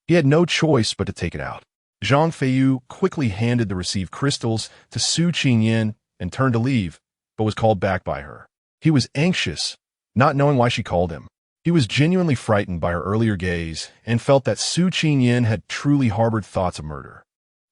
he had no choice but to take it out. Zhang Feiyu quickly handed the received crystals to Su Qingyan and turned to leave, but was called back by her. He was anxious, not knowing why she called him. He was genuinely frightened by her earlier gaze and felt that Su Qingyan had truly harbored thoughts of murder.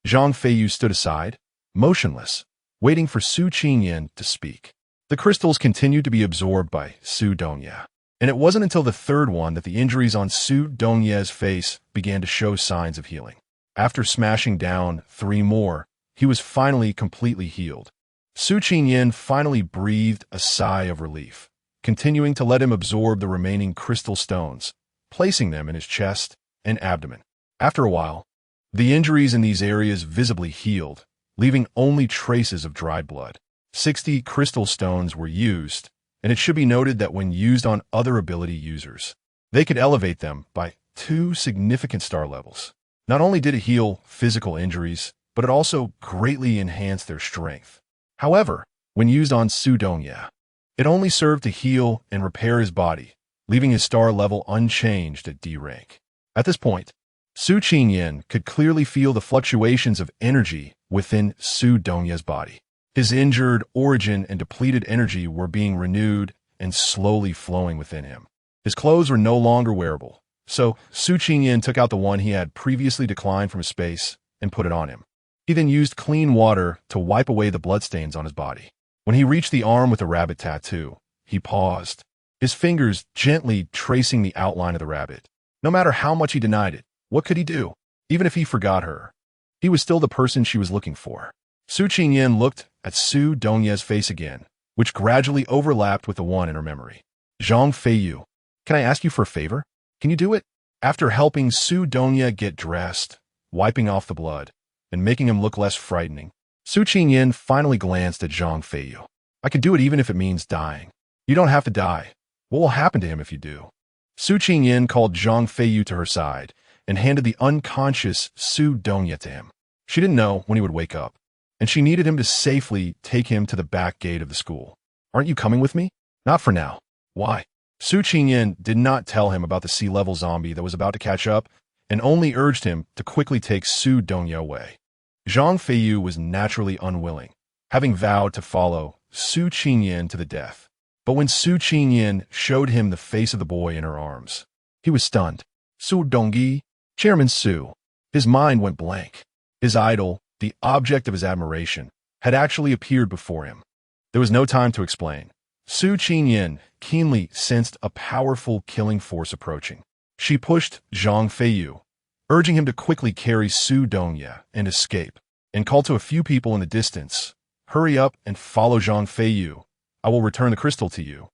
Zhang Feiyu stood aside, motionless, waiting for Su Qingyan to speak. The crystals continued to be absorbed by Su Donye, and it wasn't until the 3rd one that the injuries on Su Donye's face began to show signs of healing. After smashing down 3 more, he was finally completely healed. Su Qingyan finally breathed a sigh of relief, continuing to let him absorb the remaining crystal stones, placing them in his chest and abdomen. After a while, the injuries in these areas visibly healed, leaving only traces of dried blood. 60 crystal stones were used, and it should be noted that when used on other ability users, they could elevate them by 2 significant star levels. Not only did it heal physical injuries, but it also greatly enhanced their strength. However, when used on Su Donye, it only served to heal and repair his body, leaving his star level unchanged at D rank. At this point, Su Qingyan could clearly feel the fluctuations of energy within Su Donye's body. His injured origin and depleted energy were being renewed and slowly flowing within him. His clothes were no longer wearable, so Su Qingyan took out the one he had previously declined from his space and put it on him. He then used clean water to wipe away the bloodstains on his body. When he reached the arm with the rabbit tattoo, he paused, his fingers gently tracing the outline of the rabbit. No matter how much he denied it, what could he do? Even if he forgot her, he was still the person she was looking for. Su Qingyan looked at Su Donye's face again, which gradually overlapped with the one in her memory. Zhang Feiyu, can I ask you for a favor? Can you do it? After helping Su Donye get dressed, wiping off the blood, and making him look less frightening, Su Qingyan finally glanced at Zhang Feiyu. I could do it even if it means dying. You don't have to die. What will happen to him if you do? Su Qingyan called Zhang Feiyu to her side and handed the unconscious Su Donye to him. She didn't know when he would wake up, and she needed him to safely take him to the back gate of the school. Aren't you coming with me? Not for now. Why? Su Qingyan did not tell him about the sea-level zombie that was about to catch up, and only urged him to quickly take Su Dongya away. Zhang Feiyu was naturally unwilling, having vowed to follow Su Qingyan to the death. But when Su Qingyan showed him the face of the boy in her arms, he was stunned. Su Dongyi, Chairman Su. His mind went blank. His idol, the object of his admiration, had actually appeared before him. There was no time to explain. Su Qingyan keenly sensed a powerful killing force approaching. She pushed Zhang Feiyu, urging him to quickly carry Su Dongya and escape, and called to a few people in the distance, "Hurry up and follow Zhang Feiyu. I will return the crystal to you."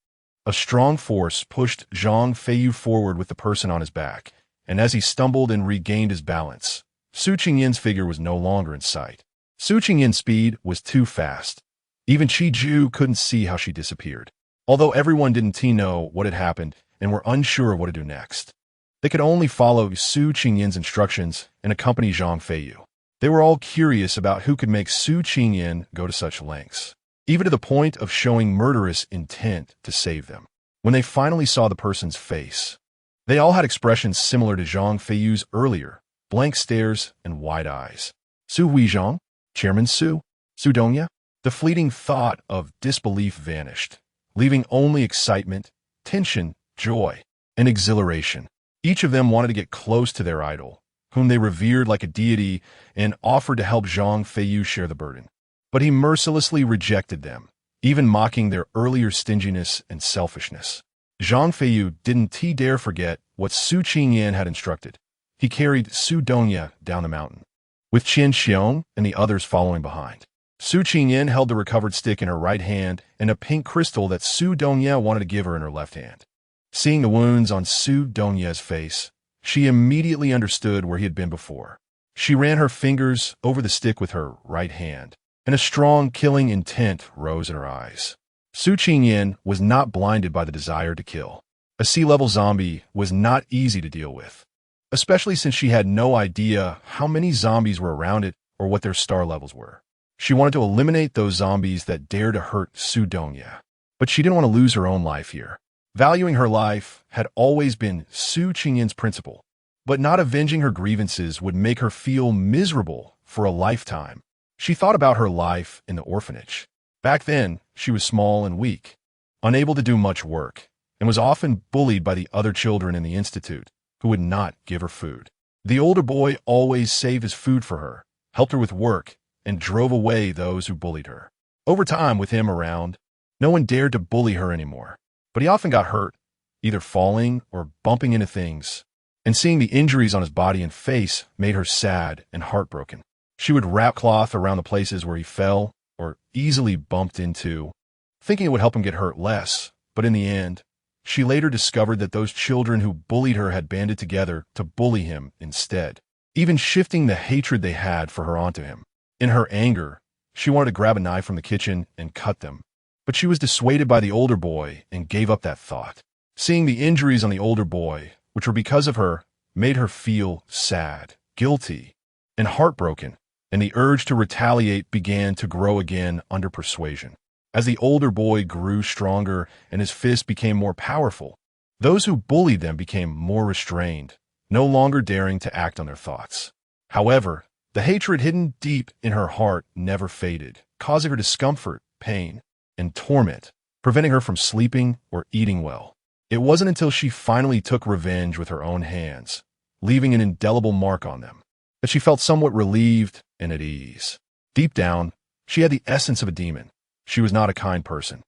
A strong force pushed Zhang Feiyu forward with the person on his back, and as he stumbled and regained his balance, Su Qingyan's figure was no longer in sight. Su Qingyan's speed was too fast. Even Qi Ju couldn't see how she disappeared. Although everyone didn't know what had happened and were unsure of what to do next, they could only follow Su Qingyan's instructions and accompany Zhang Feiyu. They were all curious about who could make Su Qingyan go to such lengths, even to the point of showing murderous intent to save them. When they finally saw the person's face, they all had expressions similar to Zhang Feiyu's earlier, blank stares and wide eyes. Su Huizhang, Chairman Su, Su Dongya? The fleeting thought of disbelief vanished, leaving only excitement, tension, joy, and exhilaration. Each of them wanted to get close to their idol, whom they revered like a deity, and offered to help Zhang Feiyu share the burden. But he mercilessly rejected them, even mocking their earlier stinginess and selfishness. Zhang Feiyu didn't dare forget what Su Qingyan had instructed. He carried Su Dongya down the mountain, with Qian Xiong and the others following behind. Su Qingyan held the recovered stick in her right hand and a pink crystal that Su Dongya wanted to give her in her left hand. Seeing the wounds on Su Dongya's face, she immediately understood where he had been before. She ran her fingers over the stick with her right hand, and a strong killing intent rose in her eyes. Su Qingyan was not blinded by the desire to kill. A sea-level zombie was not easy to deal with, especially since she had no idea how many zombies were around it or what their star levels were. She wanted to eliminate those zombies that dared to hurt Su Dongya, but she didn't want to lose her own life here. Valuing her life had always been Su Qingyan's principle, but not avenging her grievances would make her feel miserable for a lifetime. She thought about her life in the orphanage. Back then, she was small and weak, unable to do much work, and was often bullied by the other children in the institute, who would not give her food. The older boy always saved his food for her, helped her with work, and drove away those who bullied her. Over time, with him around, no one dared to bully her anymore, but he often got hurt, either falling or bumping into things, and seeing the injuries on his body and face made her sad and heartbroken. She would wrap cloth around the places where he fell or easily bumped into, thinking it would help him get hurt less, but in the end, she later discovered that those children who bullied her had banded together to bully him instead, even shifting the hatred they had for her onto him. In her anger, she wanted to grab a knife from the kitchen and cut them, but she was dissuaded by the older boy and gave up that thought. Seeing the injuries on the older boy, which were because of her, made her feel sad, guilty, and heartbroken, and the urge to retaliate began to grow again under persuasion. As the older boy grew stronger and his fists became more powerful, those who bullied them became more restrained, no longer daring to act on their thoughts. However, the hatred hidden deep in her heart never faded, causing her discomfort, pain, and torment, preventing her from sleeping or eating well. It wasn't until she finally took revenge with her own hands, leaving an indelible mark on them, that she felt somewhat relieved and at ease. Deep down, she had the essence of a demon. She was not a kind person.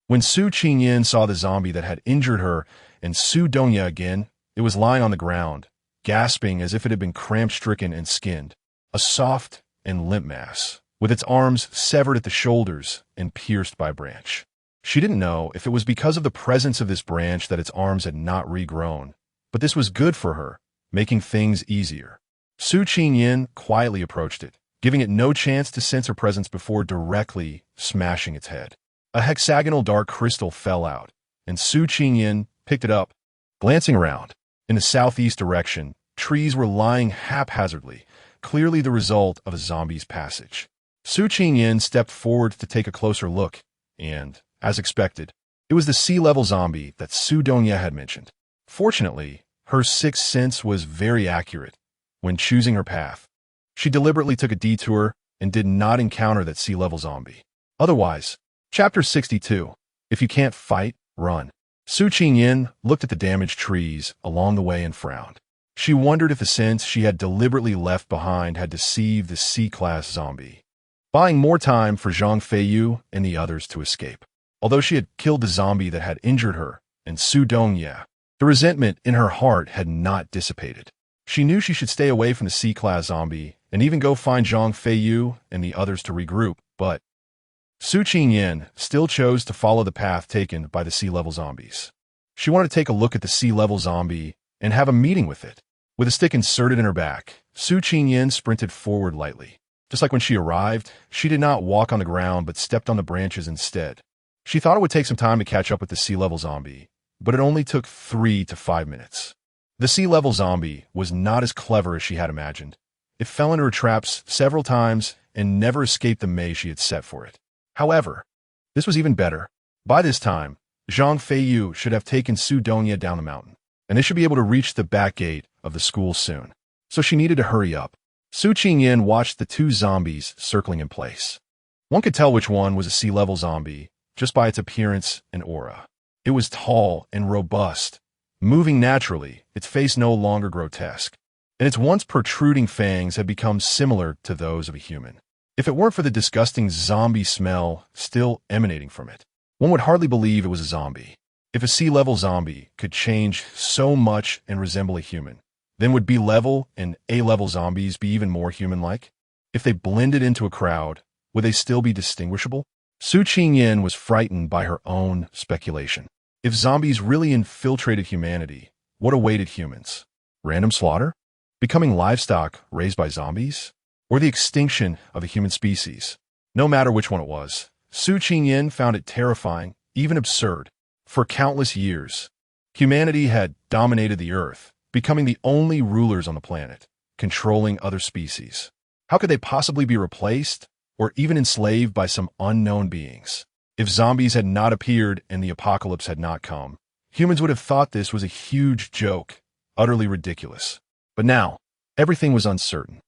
When Su Qingyan saw the zombie that had injured her and Su Dongya again, it was lying on the ground, gasping as if it had been cramp-stricken and skinned, a soft and limp mass, with its arms severed at the shoulders and pierced by a branch. She didn't know if it was because of the presence of this branch that its arms had not regrown, but this was good for her, making things easier. Su Qingyan quietly approached it, giving it no chance to sense her presence before directly smashing its head. A hexagonal dark crystal fell out, and Su Qingyan picked it up. Glancing around, in the southeast direction, trees were lying haphazardly, clearly the result of a zombie's passage. Su Qingyan stepped forward to take a closer look, and, as expected, it was the sea-level zombie that Su Dongye had mentioned. Fortunately, her sixth sense was very accurate when choosing her path. She deliberately took a detour and did not encounter that sea-level zombie. Otherwise, Chapter 62, If You Can't Fight, Run. Su Qingyan looked at the damaged trees along the way and frowned. She wondered if the scents she had deliberately left behind had deceived the C-class zombie, buying more time for Zhang Feiyu and the others to escape. Although she had killed the zombie that had injured her and Su Dongye, the resentment in her heart had not dissipated. She knew she should stay away from the C-class zombie and even go find Zhang Feiyu and the others to regroup, but Su Qingyan still chose to follow the path taken by the sea-level zombies. She wanted to take a look at the sea-level zombie and have a meeting with it. With a stick inserted in her back, Su Qingyan sprinted forward lightly. Just like when she arrived, she did not walk on the ground but stepped on the branches instead. She thought it would take some time to catch up with the sea-level zombie, but it only took 3 to 5 minutes. The sea-level zombie was not as clever as she had imagined. It fell into her traps several times and never escaped the maze she had set for it. However, this was even better. By this time, Zhang Feiyu should have taken Su Dongye down the mountain, and they should be able to reach the back gate of the school soon. So she needed to hurry up. Su Qingyan watched the 2 zombies circling in place. One could tell which one was a sea-level zombie just by its appearance and aura. It was tall and robust, moving naturally, its face no longer grotesque, and its once protruding fangs had become similar to those of a human. If it weren't for the disgusting zombie smell still emanating from it, one would hardly believe it was a zombie. If a sea-level zombie could change so much and resemble a human, then would B-level and A-level zombies be even more human-like? If they blended into a crowd, would they still be distinguishable? Su Qingyan was frightened by her own speculation. If zombies really infiltrated humanity, what awaited humans? Random slaughter? Becoming livestock raised by zombies? Or the extinction of a human species? No matter which one it was, Su Qingyan found it terrifying, even absurd. For countless years, humanity had dominated the earth, becoming the only rulers on the planet, controlling other species. How could they possibly be replaced or even enslaved by some unknown beings? If zombies had not appeared and the apocalypse had not come, humans would have thought this was a huge joke, utterly ridiculous. But now, everything was uncertain.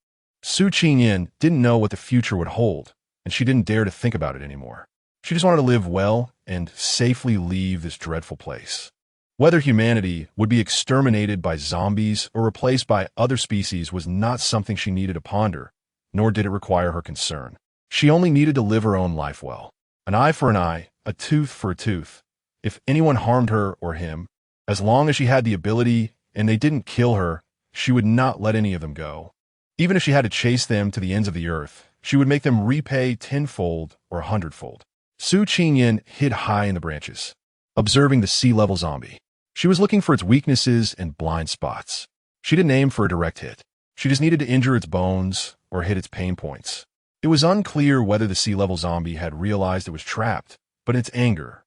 Su Qingyan didn't know what the future would hold, and she didn't dare to think about it anymore. She just wanted to live well and safely leave this dreadful place. Whether humanity would be exterminated by zombies or replaced by other species was not something she needed to ponder, nor did it require her concern. She only needed to live her own life well. An eye for an eye, a tooth for a tooth. If anyone harmed her or him, as long as she had the ability and they didn't kill her, she would not let any of them go. Even if she had to chase them to the ends of the earth, she would make them repay tenfold or 100-fold. Su Qingyan hid high in the branches, observing the sea-level zombie. She was looking for its weaknesses and blind spots. She didn't aim for a direct hit. She just needed to injure its bones or hit its pain points. It was unclear whether the sea-level zombie had realized it was trapped, but in its anger,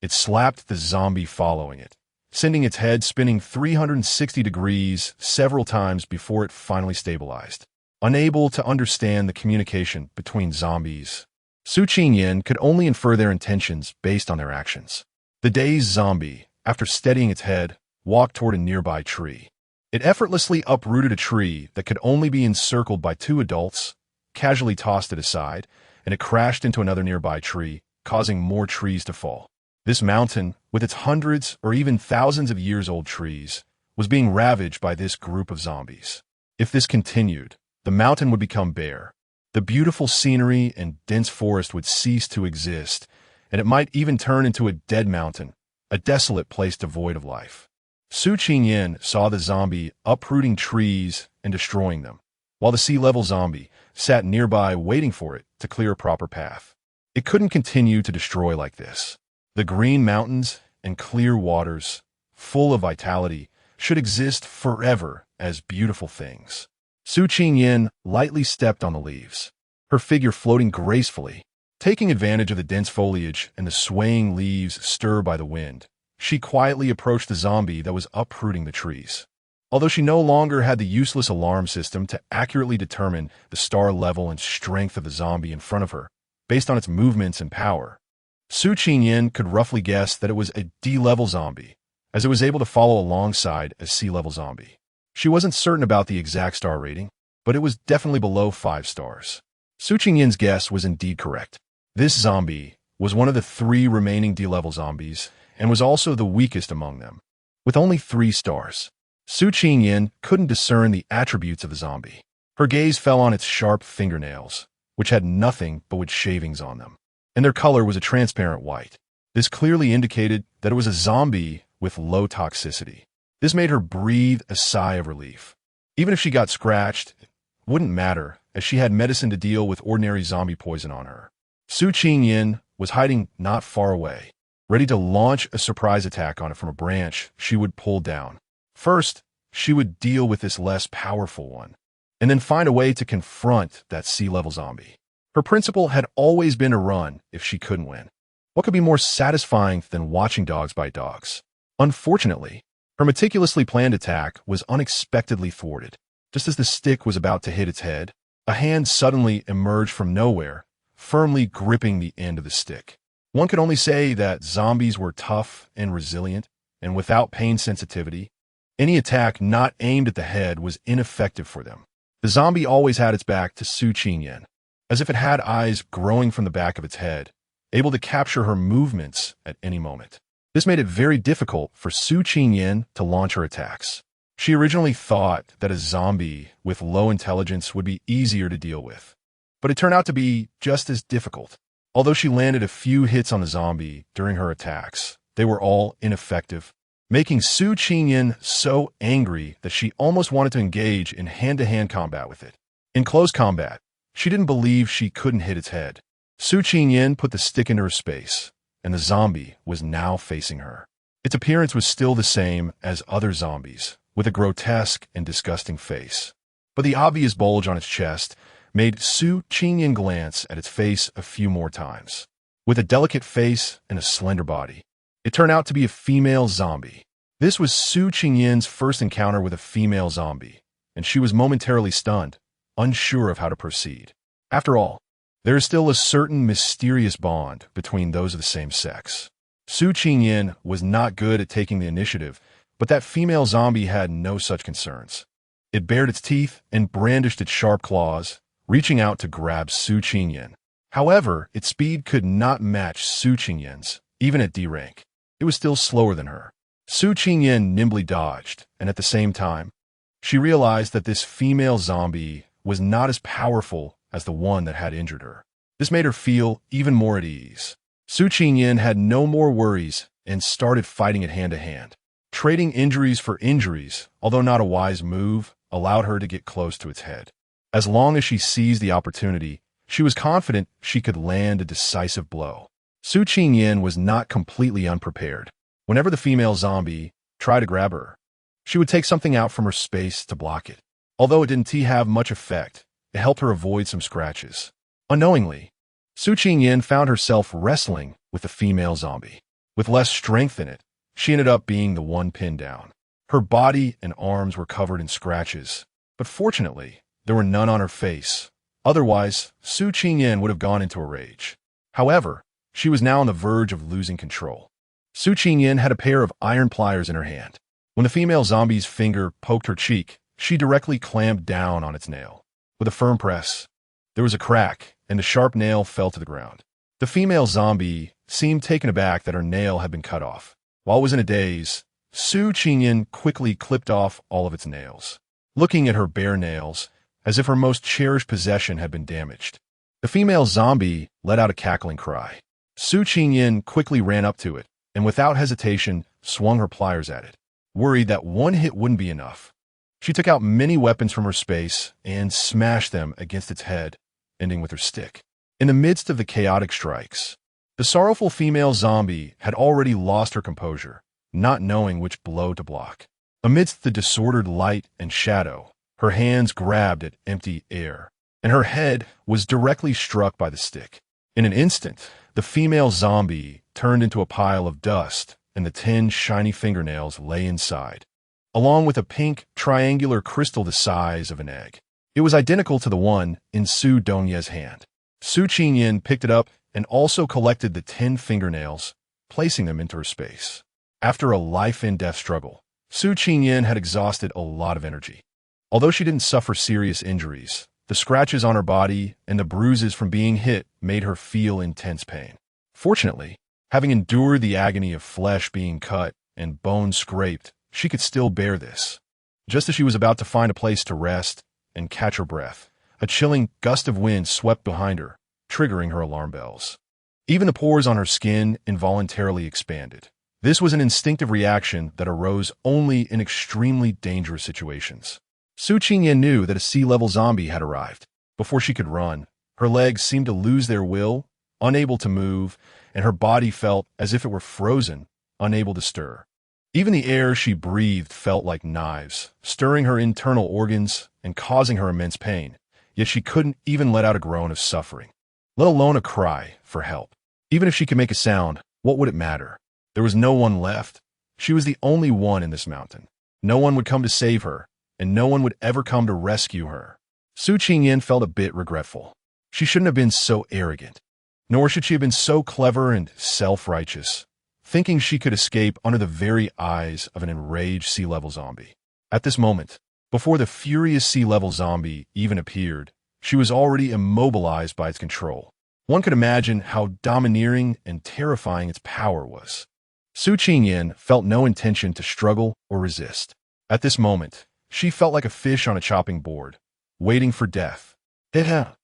it slapped the zombie following it, sending its head spinning 360 degrees several times before it finally stabilized. Unable to understand the communication between zombies, Su Qingyan could only infer their intentions based on their actions. The dazed zombie, after steadying its head, walked toward a nearby tree. It effortlessly uprooted a tree that could only be encircled by 2 adults, casually tossed it aside, and it crashed into another nearby tree, causing more trees to fall. This mountain, with its hundreds or even thousands of years-old trees, was being ravaged by this group of zombies. If this continued, the mountain would become bare. The beautiful scenery and dense forest would cease to exist, and it might even turn into a dead mountain, a desolate place devoid of life. Su Qingyan saw the zombie uprooting trees and destroying them, while the sea-level zombie sat nearby waiting for it to clear a proper path. It couldn't continue to destroy like this. The green mountains and clear waters, full of vitality, should exist forever as beautiful things. Su Qingyan lightly stepped on the leaves, her figure floating gracefully. Taking advantage of the dense foliage and the swaying leaves stirred by the wind, she quietly approached the zombie that was uprooting the trees. Although she no longer had the useless alarm system to accurately determine the star level and strength of the zombie in front of her, based on its movements and power, Su Qingyan could roughly guess that it was a D-level zombie, as it was able to follow alongside a C-level zombie. She wasn't certain about the exact star rating, but it was definitely below 5 stars. Su Qingyan's guess was indeed correct. This zombie was one of the 3 remaining D-level zombies and was also the weakest among them. With only 3 stars, Su Qingyan couldn't discern the attributes of the zombie. Her gaze fell on its sharp fingernails, which had nothing but wood shavings on them, and their color was a transparent white. This clearly indicated that it was a zombie with low toxicity. This made her breathe a sigh of relief. Even if she got scratched, it wouldn't matter, as she had medicine to deal with ordinary zombie poison on her. Su Qingyan was hiding not far away, ready to launch a surprise attack on it from a branch she would pull down. First, she would deal with this less powerful one, and then find a way to confront that C-level zombie. Her principle had always been to run if she couldn't win. What could be more satisfying than watching dogs bite dogs? Unfortunately, her meticulously planned attack was unexpectedly thwarted. Just as the stick was about to hit its head, a hand suddenly emerged from nowhere, firmly gripping the end of the stick. One could only say that zombies were tough and resilient, and without pain sensitivity, any attack not aimed at the head was ineffective for them. The zombie always had its back to Su Qingyan, as if it had eyes growing from the back of its head, able to capture her movements at any moment. This made it very difficult for Su Qingyan to launch her attacks. She originally thought that a zombie with low intelligence would be easier to deal with, but it turned out to be just as difficult. Although she landed a few hits on the zombie during her attacks, they were all ineffective, making Su Qingyan so angry that she almost wanted to engage in hand-to-hand combat with it. In close combat, she didn't believe she couldn't hit its head. Su Qingyan put the stick into her space, and the zombie was now facing her. Its appearance was still the same as other zombies, with a grotesque and disgusting face. But the obvious bulge on its chest made Su Qingyan glance at its face a few more times. With a delicate face and a slender body, it turned out to be a female zombie. This was Su Qingyan's first encounter with a female zombie, and she was momentarily stunned, unsure of how to proceed. After all, there is still a certain mysterious bond between those of the same sex. Su Qingyan was not good at taking the initiative, but that female zombie had no such concerns. It bared its teeth and brandished its sharp claws, reaching out to grab Su Qingyan. However, its speed could not match Su Qingyan's, even at D rank. It was still slower than her. Su Qingyan nimbly dodged, and at the same time, she realized that this female zombie was not as powerful as the one that had injured her. This made her feel even more at ease. Su Qingyan had no more worries and started fighting it hand-to-hand. Trading injuries for injuries, although not a wise move, allowed her to get close to its head. As long as she seized the opportunity, she was confident she could land a decisive blow. Su Qingyan was not completely unprepared. Whenever the female zombie tried to grab her, she would take something out from her space to block it. Although it didn't have much effect, it helped her avoid some scratches. Unknowingly, Su Qingyan found herself wrestling with the female zombie. With less strength in it, she ended up being the one pinned down. Her body and arms were covered in scratches, but fortunately, there were none on her face. Otherwise, Su Qingyan would have gone into a rage. However, she was now on the verge of losing control. Su Qingyan had a pair of iron pliers in her hand. When the female zombie's finger poked her cheek, she directly clamped down on its nail. With a firm press, there was a crack, and the sharp nail fell to the ground. The female zombie seemed taken aback that her nail had been cut off. While it was in a daze, Su Qingyan quickly clipped off all of its nails, looking at her bare nails as if her most cherished possession had been damaged. The female zombie let out a cackling cry. Su Qingyan quickly ran up to it, and without hesitation swung her pliers at it. Worried that one hit wouldn't be enough, she took out many weapons from her space and smashed them against its head, ending with her stick. In the midst of the chaotic strikes, the sorrowful female zombie had already lost her composure, not knowing which blow to block. Amidst the disordered light and shadow, her hands grabbed at empty air, and her head was directly struck by the stick. In an instant, the female zombie turned into a pile of dust, and the 10 shiny fingernails lay inside. along with a pink, triangular crystal the size of an egg. It was identical to the one in Su Dongye's hand. Su Qingyan picked it up and also collected the 10 fingernails, placing them into her space. After a life-and-death struggle, Su Qingyan had exhausted a lot of energy. Although she didn't suffer serious injuries, the scratches on her body and the bruises from being hit made her feel intense pain. Fortunately, having endured the agony of flesh being cut and bones scraped, she could still bear this. Just as she was about to find a place to rest and catch her breath, a chilling gust of wind swept behind her, triggering her alarm bells. Even the pores on her skin involuntarily expanded. This was an instinctive reaction that arose only in extremely dangerous situations. Su Qingyan knew that a sea-level zombie had arrived. Before she could run, her legs seemed to lose their will, unable to move, and her body felt as if it were frozen, unable to stir. Even the air she breathed felt like knives, stirring her internal organs and causing her immense pain, yet she couldn't even let out a groan of suffering, let alone a cry for help. Even if she could make a sound, what would it matter? There was no one left. She was the only one in this mountain. No one would come to save her, and no one would ever come to rescue her. Su Qingyan felt a bit regretful. She shouldn't have been so arrogant, nor should she have been so clever and self-righteous, thinking she could escape under the very eyes of an enraged sea-level zombie. At this moment, before the furious sea-level zombie even appeared, she was already immobilized by its control. One could imagine how domineering and terrifying its power was. Su Qingyan felt no intention to struggle or resist. At this moment, she felt like a fish on a chopping board, waiting for death. The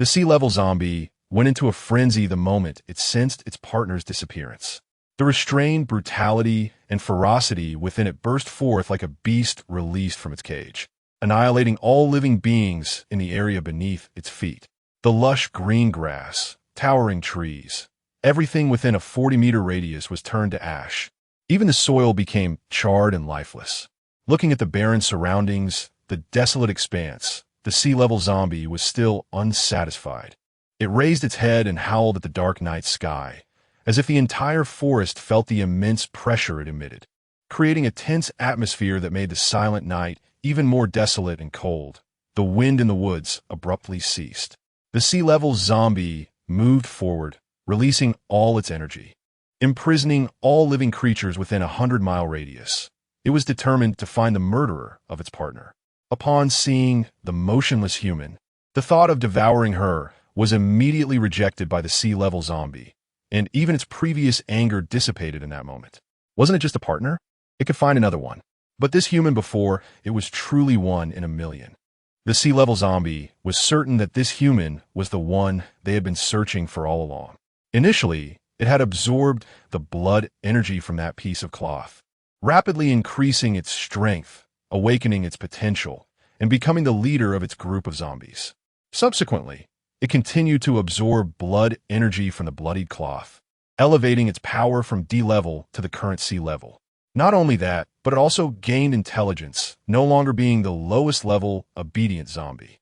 sea-level zombie went into a frenzy the moment it sensed its partner's disappearance. The restrained brutality and ferocity within it burst forth like a beast released from its cage, annihilating all living beings in the area beneath its feet. The lush green grass, towering trees, everything within a 40-meter radius was turned to ash. Even the soil became charred and lifeless. Looking at the barren surroundings, the desolate expanse, the sea-level zombie was still unsatisfied. It raised its head and howled at the dark night sky, as if the entire forest felt the immense pressure it emitted, creating a tense atmosphere that made the silent night even more desolate and cold. The wind in the woods abruptly ceased. The sea-level zombie moved forward, releasing all its energy, imprisoning all living creatures within a 100-mile radius. It was determined to find the murderer of its partner. Upon seeing the motionless human, the thought of devouring her was immediately rejected by the sea-level zombie, and even its previous anger dissipated in that moment. Wasn't it just a partner? It could find another one. But this human before, it was truly one in a million. The sea-level zombie was certain that this human was the one they had been searching for all along. Initially, it had absorbed the blood energy from that piece of cloth, rapidly increasing its strength, awakening its potential, and becoming the leader of its group of zombies. Subsequently, it continued to absorb blood energy from the bloodied cloth, elevating its power from D level to the current C level. Not only that, but it also gained intelligence, no longer being the lowest level obedient zombie.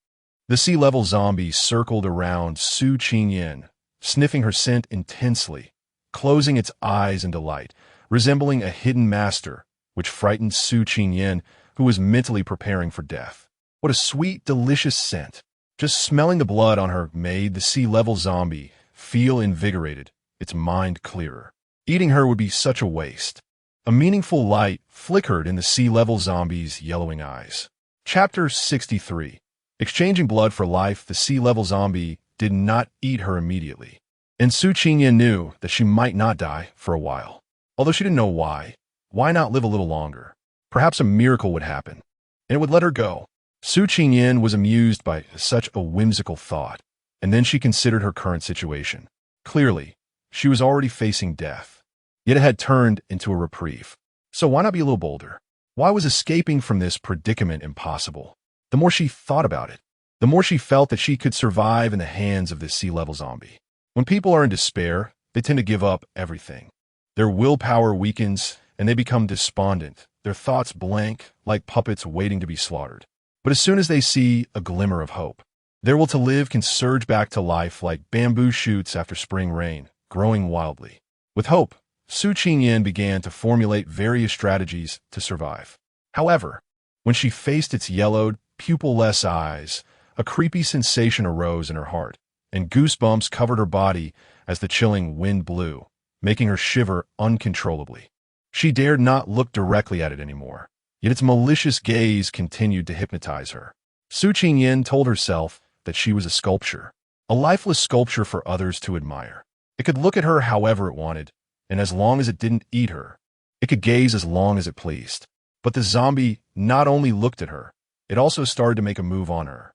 The C-level zombie circled around Su Qingyan, sniffing her scent intensely, closing its eyes in delight, resembling a hidden master, which frightened Su Qingyan, who was mentally preparing for death. What a sweet, delicious scent. Just smelling the blood on her made the sea-level zombie feel invigorated, its mind clearer. Eating her would be such a waste. A meaningful light flickered in the sea-level zombie's yellowing eyes. Chapter 63. Exchanging blood for life, the sea-level zombie did not eat her immediately. And Su Qingyan knew that she might not die for a while. Although she didn't know why. Why not live a little longer? Perhaps a miracle would happen, and it would let her go. Su Qingyan was amused by such a whimsical thought, and then she considered her current situation. Clearly, she was already facing death. Yet it had turned into a reprieve. So why not be a little bolder? Why was escaping from this predicament impossible? The more she thought about it, the more she felt that she could survive in the hands of this sea-level zombie. When people are in despair, they tend to give up everything. Their willpower weakens, and they become despondent, their thoughts blank, like puppets waiting to be slaughtered. But as soon as they see a glimmer of hope, their will to live can surge back to life like bamboo shoots after spring rain, growing wildly. With hope, Su Qingyan began to formulate various strategies to survive. However, when she faced its yellowed, pupil-less eyes, a creepy sensation arose in her heart, and goosebumps covered her body as the chilling wind blew, making her shiver uncontrollably. She dared not look directly at it anymore, yet its malicious gaze continued to hypnotize her. Su Qingyin told herself that she was a sculpture, a lifeless sculpture for others to admire. It could look at her however it wanted, and as long as it didn't eat her, it could gaze as long as it pleased. But the zombie not only looked at her, it also started to make a move on her.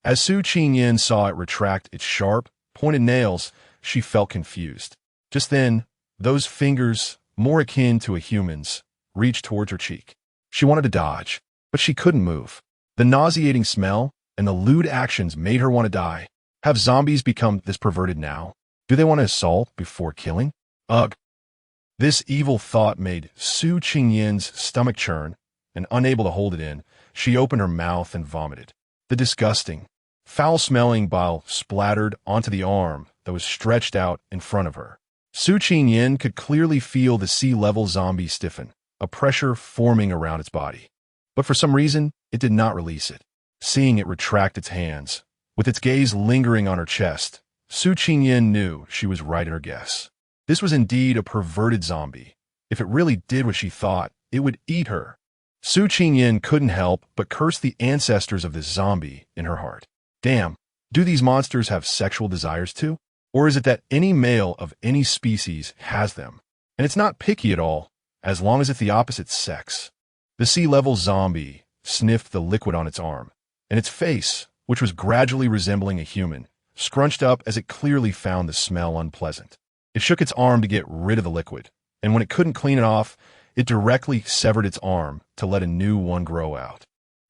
As Su Qingyin saw it retract its sharp, pointed nails, she felt confused. Just then, those fingers, more akin to a human's, reached towards her cheek. She wanted to dodge, but she couldn't move. The nauseating smell and the lewd actions made her want to die. Have zombies become this perverted now? Do they want to assault before killing? Ugh. This evil thought made Su Qingyin's stomach churn, and unable to hold it in, she opened her mouth and vomited. The disgusting, foul-smelling bile splattered onto the arm that was stretched out in front of her. Su Qingyin could clearly feel the sea-level zombie stiffen, a pressure forming around its body. But for some reason, it did not release it. Seeing it retract its hands, with its gaze lingering on her chest, Su Qingyin knew she was right in her guess. This was indeed a perverted zombie. If it really did what she thought, it would eat her. Su Qingyin couldn't help but curse the ancestors of this zombie in her heart. Damn, do these monsters have sexual desires too? Or is it that any male of any species has them? And it's not picky at all, as long as it's the opposite sex. The sea-level zombie sniffed the liquid on its arm, and its face, which was gradually resembling a human, scrunched up as it clearly found the smell unpleasant. It shook its arm to get rid of the liquid, and when it couldn't clean it off, it directly severed its arm to let a new one grow out.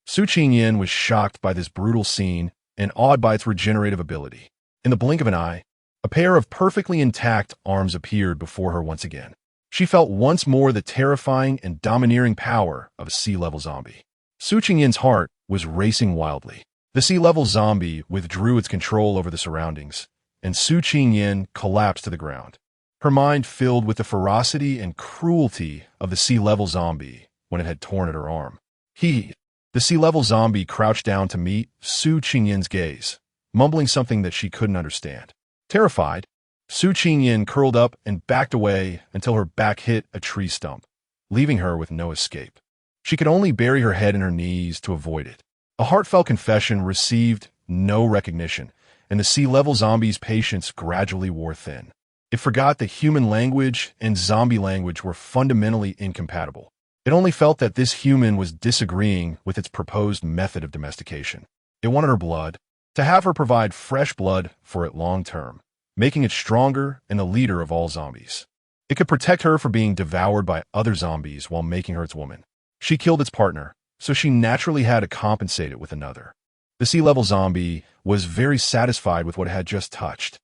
Su Qingyin was shocked by this brutal scene and awed by its regenerative ability. In the blink of an eye, a pair of perfectly intact arms appeared before her once again. She felt once more the terrifying and domineering power of a sea-level zombie. Su Qingyin's heart was racing wildly. The sea-level zombie withdrew its control over the surroundings, and Su Qingyin collapsed to the ground. Her mind filled with the ferocity and cruelty of the sea-level zombie when it had torn at her arm. The sea-level zombie crouched down to meet Su Qingyin's gaze, mumbling something that she couldn't understand. Terrified, Su Qingyin curled up and backed away until her back hit a tree stump, leaving her with no escape. She could only bury her head in her knees to avoid it. A heartfelt confession received no recognition, and the sea-level zombie's patience gradually wore thin. It forgot that human language and zombie language were fundamentally incompatible. It only felt that this human was disagreeing with its proposed method of domestication. It wanted her blood, to have her provide fresh blood for it long term, making it stronger and the leader of all zombies. It could protect her from being devoured by other zombies while making her its woman. She killed its partner, so she naturally had to compensate it with another. The sea-level zombie was very satisfied with what it had just touched.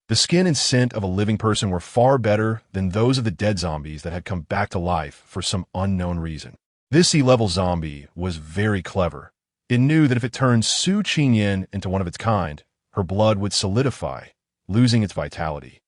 The skin and scent of a living person were far better than those of the dead zombies that had come back to life for some unknown reason. This sea-level zombie was very clever. It knew that if it turned Su Qingyin into one of its kind, her blood would solidify, losing its vitality.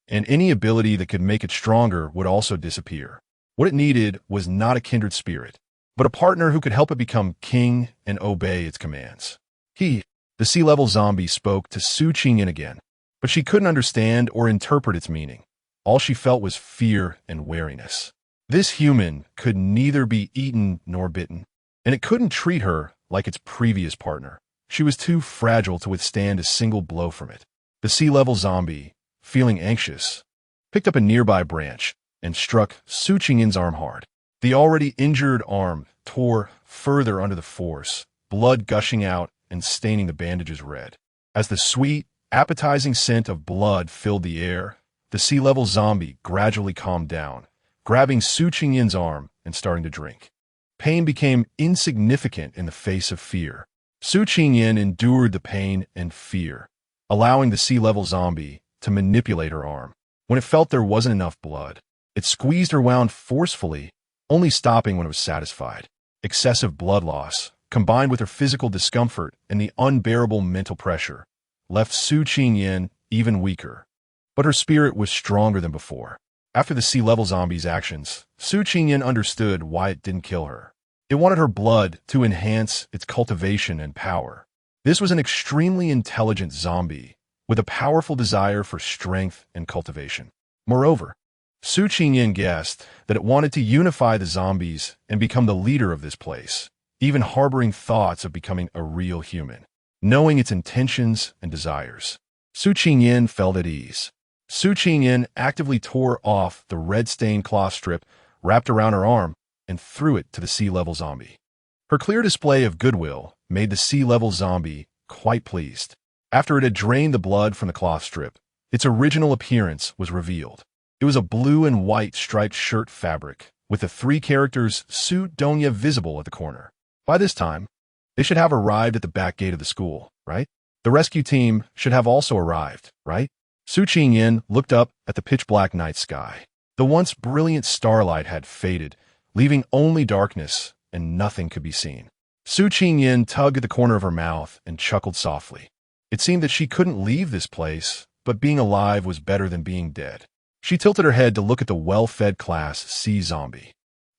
And any ability that could make it stronger would also disappear. What it needed was not a kindred spirit, but a partner who could help it become king and obey its commands. The sea-level zombie spoke to Su Qingyin again, but she couldn't understand or interpret its meaning. All she felt was fear and wariness. This human could neither be eaten nor bitten, and it couldn't treat her like its previous partner. She was too fragile to withstand a single blow from it. The sea-level zombie, feeling anxious, picked up a nearby branch and struck Su Qingyin's arm hard. The already injured arm tore further under the force, blood gushing out and staining the bandages red. As the sweet, appetizing scent of blood filled the air, the sea-level zombie gradually calmed down, grabbing Su Qingyin's arm and starting to drink. Pain became insignificant in the face of fear. Su Qingyin endured the pain and fear, allowing the sea-level zombie to manipulate her arm. When it felt there wasn't enough blood, it squeezed her wound forcefully, only stopping when it was satisfied. Excessive blood loss, combined with her physical discomfort and the unbearable mental pressure, left Su Qingyin even weaker. But her spirit was stronger than before. After the sea-level zombie's actions, Su Qingyin understood why it didn't kill her. It wanted her blood to enhance its cultivation and power. This was an extremely intelligent zombie with a powerful desire for strength and cultivation. Moreover, Su Qingyan guessed that it wanted to unify the zombies and become the leader of this place, even harboring thoughts of becoming a real human. Knowing its intentions and desires, Su Qingyan felt at ease. Su Qingyan actively tore off the red-stained cloth strip wrapped around her arm and threw it to the sea-level zombie. Her clear display of goodwill made the sea-level zombie quite pleased. After it had drained the blood from the cloth strip, its original appearance was revealed. It was a blue and white striped shirt fabric, with the 3 characters Su Donya visible at the corner. By this time, they should have arrived at the back gate of the school, right? The rescue team should have also arrived, right? Su Qingyan looked up at the pitch-black night sky. The once brilliant starlight had faded, leaving only darkness, and nothing could be seen. Su Qingyan tugged at the corner of her mouth and chuckled softly. It seemed that she couldn't leave this place, but being alive was better than being dead. She tilted her head to look at the well-fed class C zombie.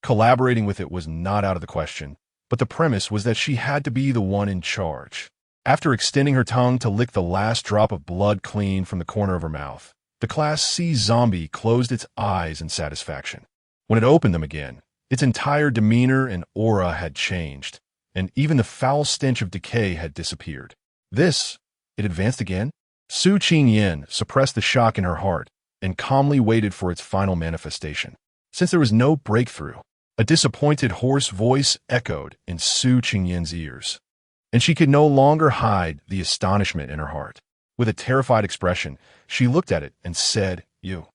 Collaborating with it was not out of the question, but the premise was that she had to be the one in charge. After extending her tongue to lick the last drop of blood clean from the corner of her mouth, the Class C zombie closed its eyes in satisfaction. When it opened them again, its entire demeanor and aura had changed, and even the foul stench of decay had disappeared. It advanced again. Su Qingyan suppressed the shock in her heart and calmly waited for its final manifestation. Since there was no breakthrough, a disappointed hoarse voice echoed in Su Qingyan's ears, and she could no longer hide the astonishment in her heart. With a terrified expression, she looked at it and said, You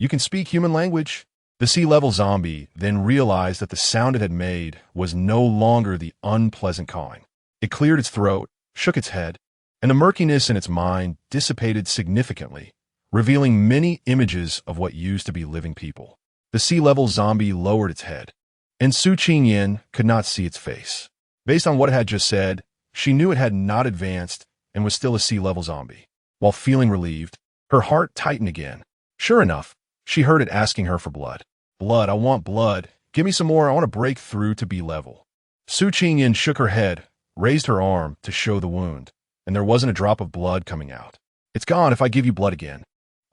can speak human language? The sea-level zombie then realized that the sound it had made was no longer the unpleasant cawing. It cleared its throat, shook its head, and the murkiness in its mind dissipated significantly, revealing many images of what used to be living people. The sea-level zombie lowered its head, and Su Qingyan could not see its face. Based on what it had just said, she knew it had not advanced and was still a sea-level zombie. While feeling relieved, her heart tightened again. Sure enough, she heard it asking her for blood. Blood, I want blood. Give me some more, I want to break through to be level. Su Qingyan shook her head, raised her arm to show the wound, and there wasn't a drop of blood coming out. It's gone if I give you blood again.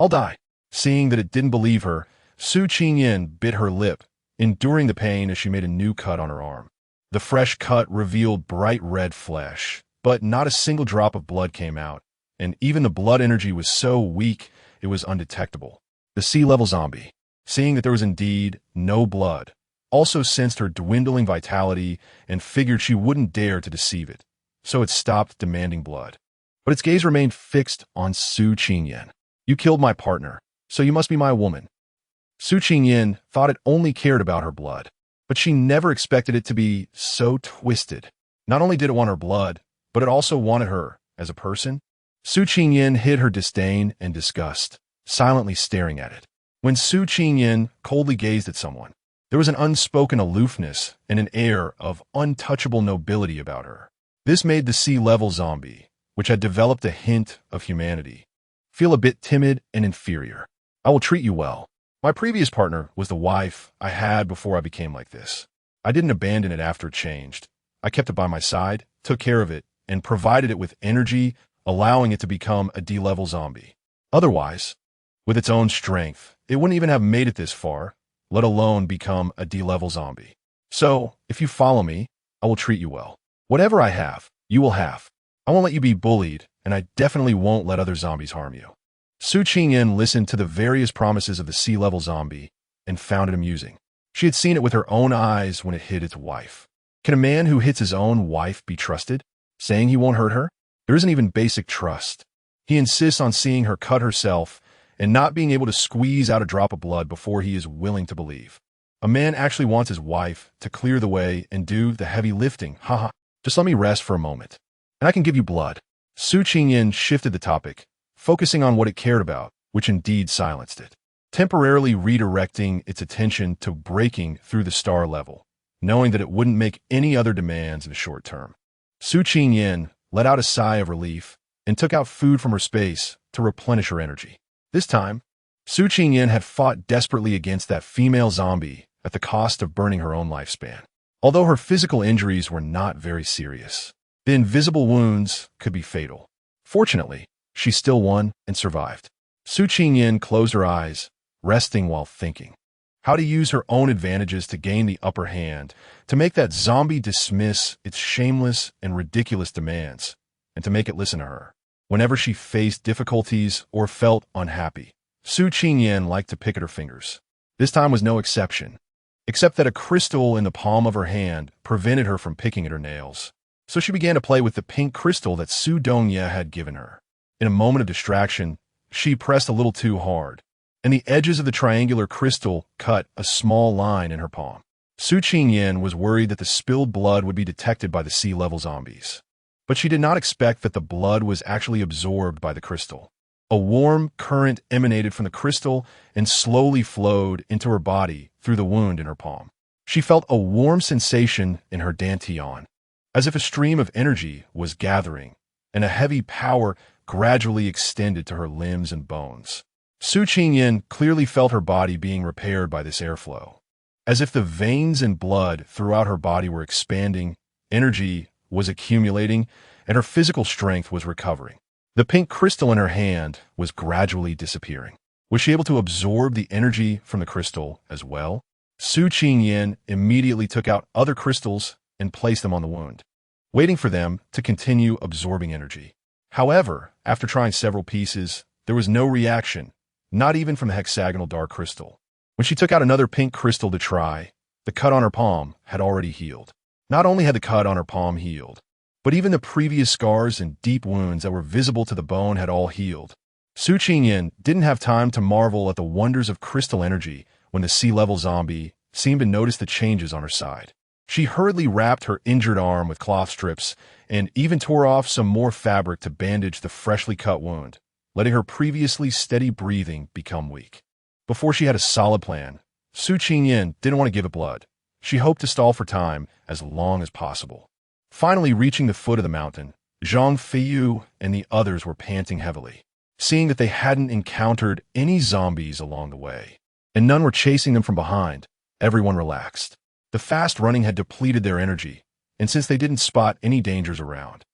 I'll die. Seeing that it didn't believe her, Su Qingyan bit her lip, enduring the pain as she made a new cut on her arm. The fresh cut revealed bright red flesh, but not a single drop of blood came out, and even the blood energy was so weak it was undetectable. The sea-level zombie, seeing that there was indeed no blood, also sensed her dwindling vitality and figured she wouldn't dare to deceive it, so it stopped demanding blood. But its gaze remained fixed on Su Qingyan. You killed my partner, so you must be my woman. Su Qingyan thought it only cared about her blood, but she never expected it to be so twisted. Not only did it want her blood, but it also wanted her as a person. Su Qingyan hid her disdain and disgust, silently staring at it. When Su Qingyan coldly gazed at someone, there was an unspoken aloofness and an air of untouchable nobility about her. This made the sea-level zombie, which had developed a hint of humanity, feel a bit timid and inferior. I will treat you well. My previous partner was the wife I had before I became like this. I didn't abandon it after it changed. I kept it by my side, took care of it, and provided it with energy, allowing it to become a D-level zombie. Otherwise, with its own strength, it wouldn't even have made it this far, let alone become a D-level zombie. So, if you follow me, I will treat you well. Whatever I have, you will have. I won't let you be bullied, and I definitely won't let other zombies harm you. Su Qingyan listened to the various promises of the sea-level zombie and found it amusing. She had seen it with her own eyes when it hit its wife. Can a man who hits his own wife be trusted, saying he won't hurt her? There isn't even basic trust. He insists on seeing her cut herself and not being able to squeeze out a drop of blood before he is willing to believe. A man actually wants his wife to clear the way and do the heavy lifting. Haha, just let me rest for a moment, and I can give you blood. Su Qingyan shifted the topic, focusing on what it cared about, which indeed silenced it, temporarily redirecting its attention to breaking through the star level, knowing that it wouldn't make any other demands in the short term. Su Qingyan let out a sigh of relief and took out food from her space to replenish her energy. This time, Su Qingyan had fought desperately against that female zombie at the cost of burning her own lifespan. Although her physical injuries were not very serious, the invisible wounds could be fatal. Fortunately, she still won and survived. Su Qingyan closed her eyes, resting while thinking how to use her own advantages to gain the upper hand, to make that zombie dismiss its shameless and ridiculous demands, and to make it listen to her. Whenever she faced difficulties or felt unhappy, Su Qingyan liked to pick at her fingers. This time was no exception, except that a crystal in the palm of her hand prevented her from picking at her nails. So she began to play with the pink crystal that Su Dongye had given her. In a moment of distraction, she pressed a little too hard, and the edges of the triangular crystal cut a small line in her palm. Su Qingyan was worried that the spilled blood would be detected by the sea-level zombies. But she did not expect that the blood was actually absorbed by the crystal. A warm current emanated from the crystal and slowly flowed into her body through the wound in her palm. She felt a warm sensation in her dantian, as if a stream of energy was gathering, and a heavy power gradually extended to her limbs and bones. Su Qingyan clearly felt her body being repaired by this airflow. As if the veins and blood throughout her body were expanding, energy was accumulating, and her physical strength was recovering. The pink crystal in her hand was gradually disappearing. Was she able to absorb the energy from the crystal as well? Su Qingyan immediately took out other crystals and placed them on the wound, waiting for them to continue absorbing energy. However, after trying several pieces, there was no reaction, not even from the hexagonal dark crystal. When she took out another pink crystal to try, the cut on her palm had already healed. Not only had the cut on her palm healed, but even the previous scars and deep wounds that were visible to the bone had all healed. Su Qingyan didn't have time to marvel at the wonders of crystal energy when the sea-level zombie seemed to notice the changes on her side. She hurriedly wrapped her injured arm with cloth strips and even tore off some more fabric to bandage the freshly cut wound, letting her previously steady breathing become weak. Before she had a solid plan, Su Qingyan didn't want to give it blood. She hoped to stall for time as long as possible. Finally reaching the foot of the mountain, Zhang Feiyu and the others were panting heavily, seeing that they hadn't encountered any zombies along the way, and none were chasing them from behind. Everyone relaxed. The fast running had depleted their energy, and since they didn't spot any dangers around,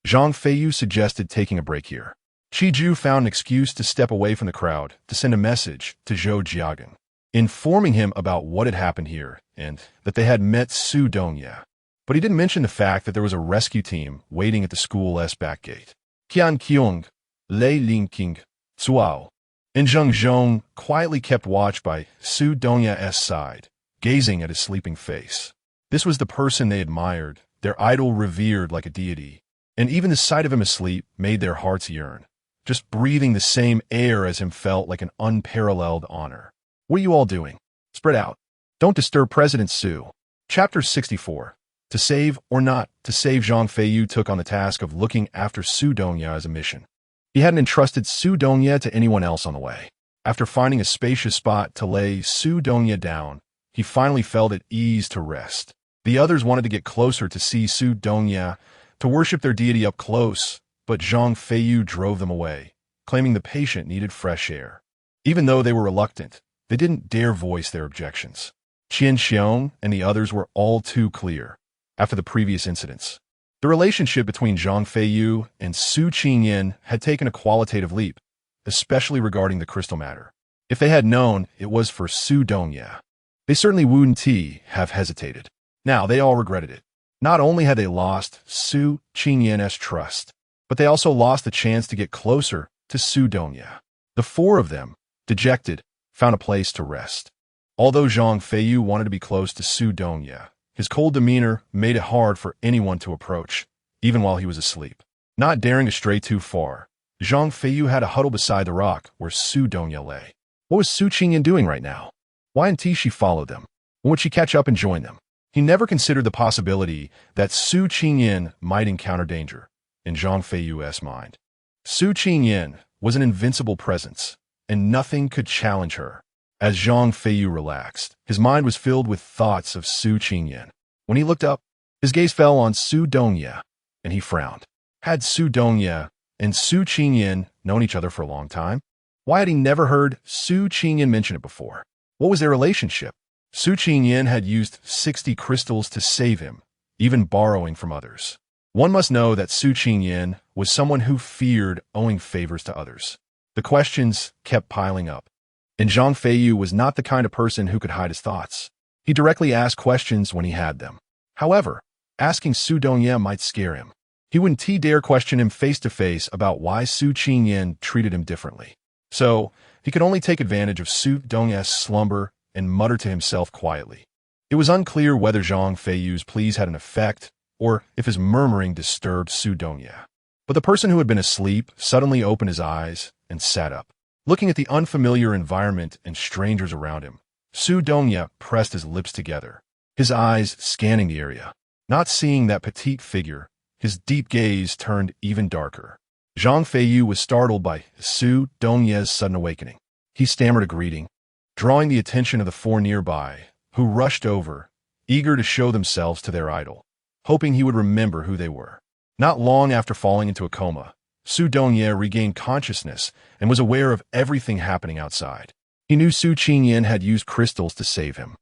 Zhang Feiyu suggested taking a break here. Qiju found an excuse to step away from the crowd to send a message to Zhou Jiagan, informing him about what had happened here and that they had met Su Dongye. But he didn't mention the fact that there was a rescue team waiting at the school's back gate. Qian Qiong, Lei Lingqing, Zuao, and Zheng Zhong quietly kept watch by Su Dongye's side, gazing at his sleeping face. This was the person they admired, their idol revered like a deity, and even the sight of him asleep made their hearts yearn. Just breathing the same air as him felt like an unparalleled honor. What are you all doing? Spread out. Don't disturb President Su. Chapter 64. To save or not to save, Zhang Feiyu took on the task of looking after Su Dongye as a mission. He hadn't entrusted Su Dongye to anyone else on the way. After finding a spacious spot to lay Su Dongye down, he finally felt at ease to rest. The others wanted to get closer to see Su Dongye, to worship their deity up close, but Zhang Feiyu drove them away, claiming the patient needed fresh air. Even though they were reluctant, they didn't dare voice their objections. Qian Xiong and the others were all too clear. After the previous incidents, the relationship between Zhang Feiyu and Su Qingyan had taken a qualitative leap, especially regarding the crystal matter. If they had known it was for Su Dongye, they certainly wouldn't have hesitated. Now they all regretted it. Not only had they lost Su Qingyan's trust, but they also lost the chance to get closer to Su Dongye. The four of them, dejected, found a place to rest. Although Zhang Feiyu wanted to be close to Su Dongye, his cold demeanor made it hard for anyone to approach, even while he was asleep. Not daring to stray too far, Zhang Feiyu had to huddle beside the rock where Su Dongye lay. What was Su Qingyan doing right now? Why hadn't she followed them? When would she catch up and join them? He never considered the possibility that Su Qingyan might encounter danger in Zhang Feiyu's mind. Su Qingyan was an invincible presence, and nothing could challenge her. As Zhang Feiyu relaxed, his mind was filled with thoughts of Su Qingyan. When he looked up, his gaze fell on Su Dongye, and he frowned. Had Su Dongye and Su Qingyan known each other for a long time? Why had he never heard Su Qingyan mention it before? What was their relationship? Su Qingyan had used 60 crystals to save him, even borrowing from others. One must know that Su Qingyan was someone who feared owing favors to others. The questions kept piling up, and Zhang Feiyu was not the kind of person who could hide his thoughts. He directly asked questions when he had them. However, asking Su Dongye might scare him. He wouldn't dare question him face-to-face about why Su Qingyan treated him differently. So, he could only take advantage of Su Dongye's slumber and mutter to himself quietly. It was unclear whether Zhang Feiyu's pleas had an effect, or if his murmuring disturbed Su Dongye. But the person who had been asleep suddenly opened his eyes and sat up. Looking at the unfamiliar environment and strangers around him, Su Dongye pressed his lips together, his eyes scanning the area. Not seeing that petite figure, his deep gaze turned even darker. Zhang Feiyu was startled by Su Dongye's sudden awakening. He stammered a greeting, drawing the attention of the four nearby, who rushed over, eager to show themselves to their idol, hoping he would remember who they were. Not long after falling into a coma, Su Dongye regained consciousness and was aware of everything happening outside. He knew Su Qingyan had used crystals to save him,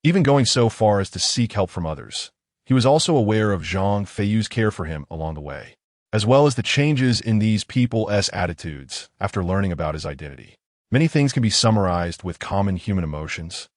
even going so far as to seek help from others. He was also aware of Zhang Feiyu's care for him along the way, as well as the changes in these people's attitudes after learning about his identity. Many things can be summarized with common human emotions,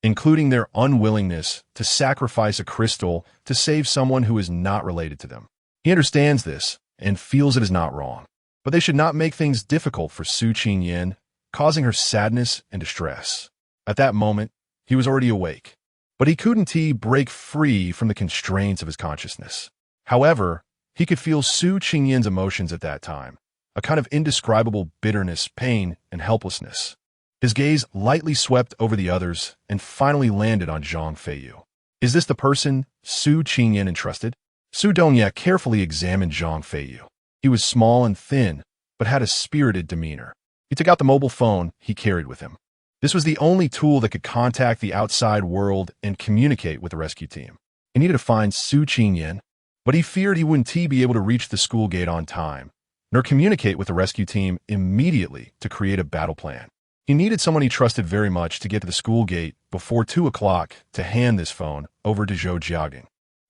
including their unwillingness to sacrifice a crystal to save someone who is not related to them. He understands this and feels it is not wrong, but they should not make things difficult for Su Qingyan, causing her sadness and distress. At that moment, he was already awake, but he couldn't break free from the constraints of his consciousness. However, he could feel Su Qingyan's emotions at that time, a kind of indescribable bitterness, pain, and helplessness. His gaze lightly swept over the others and finally landed on Zhang Feiyu. Is this the person Su Qingyan entrusted? Su Dongye carefully examined Zhang Feiyu. He was small and thin, but had a spirited demeanor. He took out the mobile phone he carried with him. This was the only tool that could contact the outside world and communicate with the rescue team. He needed to find Su Qingyan, but he feared he wouldn't be able to reach the school gate on time, nor communicate with the rescue team immediately to create a battle plan. He needed someone he trusted very much to get to the school gate before 2 o'clock to hand this phone over to Zhou Jiagang.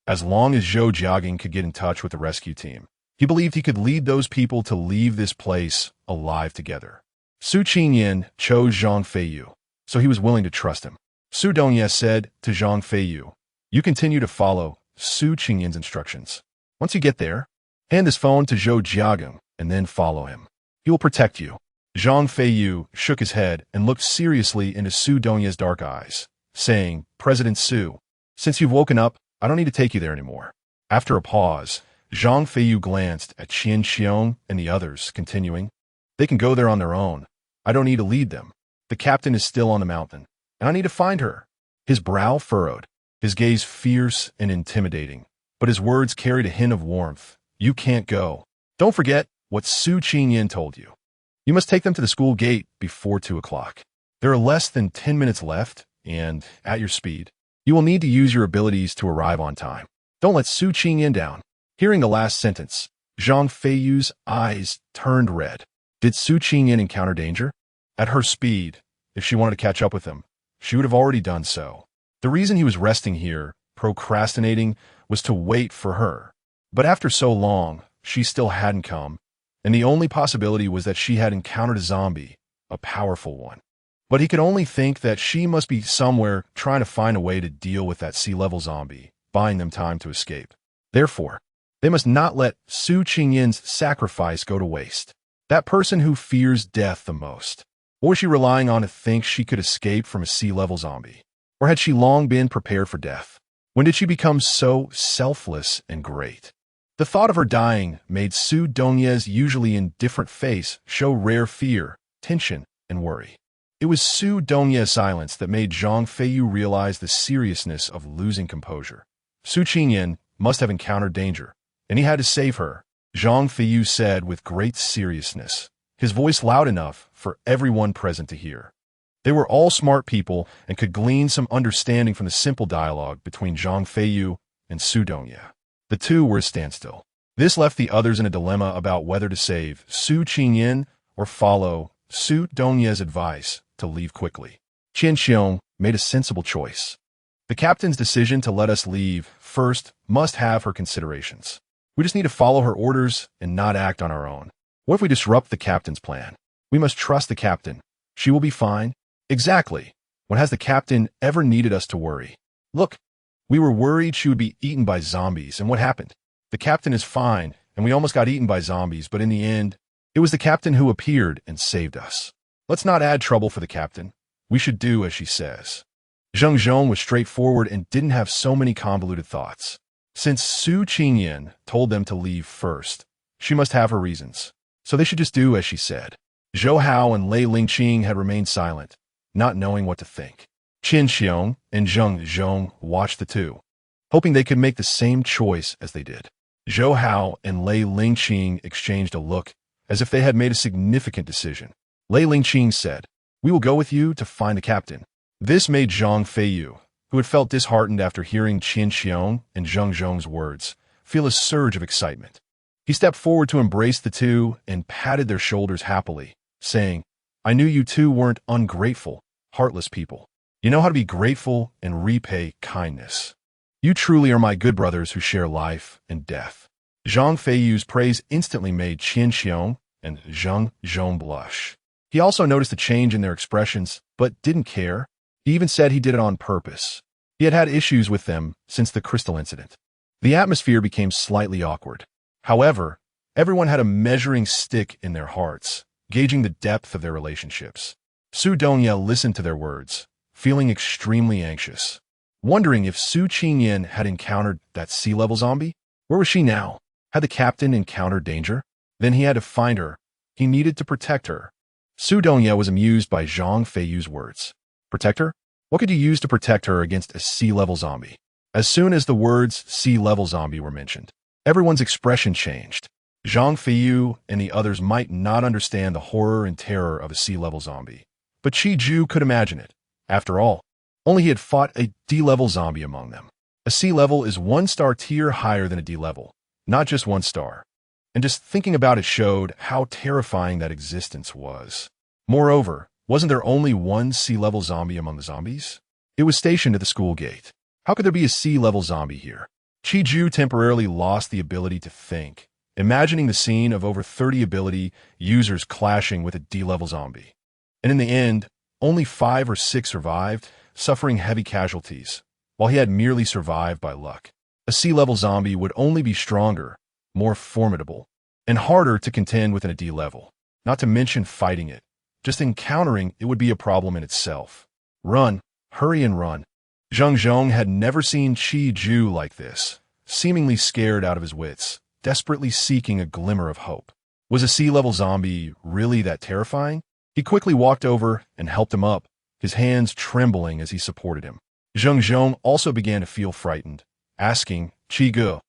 As long as Zhou Jiagang could get in touch with the rescue team, he believed he could lead those people to leave this place alive together. Su Qingyan chose Zhang Feiyu, so he was willing to trust him. Su Dongye said to Zhang Feiyu, "You continue to follow Su Qingyan's instructions. Once you get there, hand this phone to Zhou Jiagang and then follow him. He will protect you." Zhang Feiyu shook his head and looked seriously into Su Dongye's dark eyes, saying, "President Su, since you've woken up, I don't need to take you there anymore." After a pause, Zhang Feiyu glanced at Qian Xiong and the others, continuing, "They can go there on their own. I don't need to lead them. The captain is still on the mountain, and I need to find her." His brow furrowed, his gaze fierce and intimidating, but his words carried a hint of warmth. "You can't go. Don't forget what Su Qingyan told you. You must take them to the school gate before 2 o'clock. There are less than 10 minutes left, and, at your speed, you will need to use your abilities to arrive on time. Don't let Su Qingyan down." Hearing the last sentence, Zhang Feiyu's eyes turned red. Did Su Qingyan encounter danger? At her speed, if she wanted to catch up with him, she would have already done so. The reason he was resting here, procrastinating, was to wait for her. But after so long, she still hadn't come, and the only possibility was that she had encountered a zombie, a powerful one. But he could only think that she must be somewhere trying to find a way to deal with that sea-level zombie, buying them time to escape. Therefore, they must not let Su Qingyan's sacrifice go to waste. That person who fears death the most. What was she relying on to think she could escape from a sea-level zombie? Or had she long been prepared for death? When did she become so selfless and great? The thought of her dying made Su Dongye's usually indifferent face show rare fear, tension, and worry. It was Su Dongye's silence that made Zhang Feiyu realize the seriousness of losing composure. Su Qingyan must have encountered danger, and he had to save her, Zhang Feiyu said with great seriousness, his voice loud enough for everyone present to hear. They were all smart people and could glean some understanding from the simple dialogue between Zhang Feiyu and Su Dongye. The two were a standstill. This left the others in a dilemma about whether to save Su Qingyan or follow Su Dongye's advice to leave quickly. Qian Xiong, made a sensible choice. The captain's decision to let us leave first must have her considerations. We just need to follow her orders and not act on our own. What if we disrupt the captain's plan? We must trust the captain. She will be fine. Exactly. When has the captain ever needed us to worry? Look, we were worried she would be eaten by zombies, and what happened? The captain is fine, and we almost got eaten by zombies, but in the end, it was the captain who appeared and saved us. Let's not add trouble for the captain. We should do as she says. Zheng Zhong was straightforward and didn't have so many convoluted thoughts. Since Su Qingyan told them to leave first, she must have her reasons. So they should just do as she said. Zhou Hao and Lei Lingqing had remained silent, not knowing what to think. Qin Xiong and Zheng Zhong watched the two, hoping they could make the same choice as they did. Zhou Hao and Lei Lingqing exchanged a look, as if they had made a significant decision. Lei Lingqing said, "We will go with you to find the captain." This made Zhang Feiyu, who had felt disheartened after hearing Qin Xiong and Zheng Zhong's words, feel a surge of excitement. He stepped forward to embrace the two and patted their shoulders happily, saying, "I knew you two weren't ungrateful, heartless people. You know how to be grateful and repay kindness. You truly are my good brothers who share life and death." Zhang Feiyu's praise instantly made Qin Xiong and Zheng Zhong blush. He also noticed a change in their expressions, but didn't care. He even said he did it on purpose. He had had issues with them since the crystal incident. The atmosphere became slightly awkward. However, everyone had a measuring stick in their hearts, gauging the depth of their relationships. Su Dongye listened to their words, feeling extremely anxious, wondering if Su Qingyan had encountered that sea-level zombie. Where was she now? Had the captain encountered danger? Then he had to find her. He needed to protect her. Su Dongye was amused by Zhang Feiyu's words. Protect her? What could you use to protect her against a sea-level zombie? As soon as the words sea-level zombie were mentioned, everyone's expression changed. Zhang Feiyu and the others might not understand the horror and terror of a sea-level zombie, but Qi Ju could imagine it. After all, only he had fought a D-level zombie among them. A C-level is 1-star tier higher than a D-level, not just 1 star. And just thinking about it showed how terrifying that existence was. Moreover, wasn't there only one sea-level zombie among the zombies? It was stationed at the school gate. How could there be a sea-level zombie here? Qi Ju temporarily lost the ability to think, imagining the scene of over 30 ability users clashing with a D-level zombie. And in the end, only 5 or 6 survived, suffering heavy casualties, while he had merely survived by luck. A sea-level zombie would only be stronger, more formidable, and harder to contend with in a D-level, not to mention fighting it. Just encountering it would be a problem in itself. Run, hurry and run. Zheng Zhong had never seen Qi Ju like this, seemingly scared out of his wits, desperately seeking a glimmer of hope. Was a sea-level zombie really that terrifying? He quickly walked over and helped him up, his hands trembling as he supported him. Zheng Zhong also began to feel frightened, asking, "Qi Gu,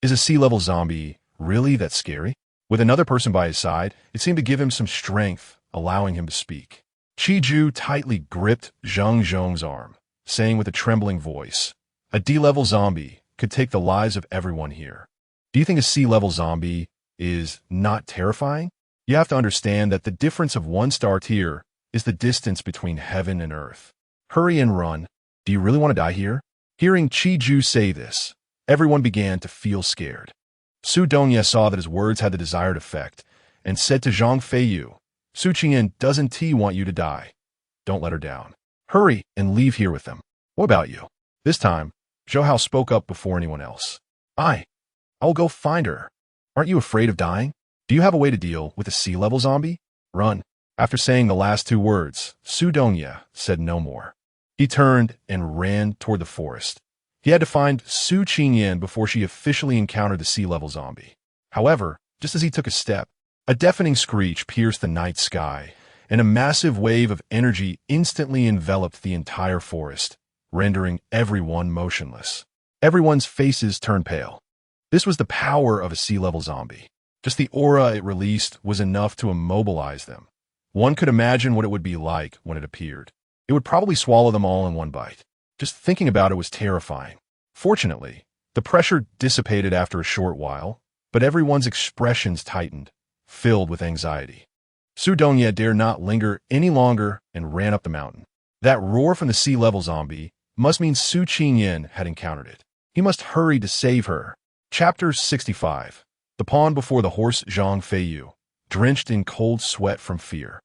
is a sea-level zombie really that scary?" With another person by his side, it seemed to give him some strength, allowing him to speak. Qi Ju tightly gripped Zheng Zhong's arm, saying with a trembling voice, "A D-level zombie could take the lives of everyone here. Do you think a sea-level zombie is not terrifying? You have to understand that the difference of 1-star tier is the distance between heaven and earth. Hurry and run. Do you really want to die here?" Hearing Qi Ju say this, everyone began to feel scared. Su Dongye saw that his words had the desired effect and said to Zhang Feiyu, "Su Qingyan doesn't want you to die. Don't let her down. Hurry and leave here with them. What about you?" This time, Zhou Hao spoke up before anyone else. I'll go find her. Aren't you afraid of dying? Do you have a way to deal with a sea-level zombie? Run. After saying the last 2 words, Su Dongye said no more. He turned and ran toward the forest. He had to find Su Qingyan before she officially encountered the sea-level zombie. However, just as he took a step, a deafening screech pierced the night sky, and a massive wave of energy instantly enveloped the entire forest, rendering everyone motionless. Everyone's faces turned pale. This was the power of a sea-level zombie. Just the aura it released was enough to immobilize them. One could imagine what it would be like when it appeared. It would probably swallow them all in one bite. Just thinking about it was terrifying. Fortunately, the pressure dissipated after a short while, but everyone's expressions tightened, filled with anxiety. Su Dongye dared not linger any longer and ran up the mountain. That roar from the sea-level zombie must mean Su Qingyan had encountered it. He must hurry to save her. Chapter 65. The pawn before the horse. Zhang Feiyu, drenched in cold sweat from fear,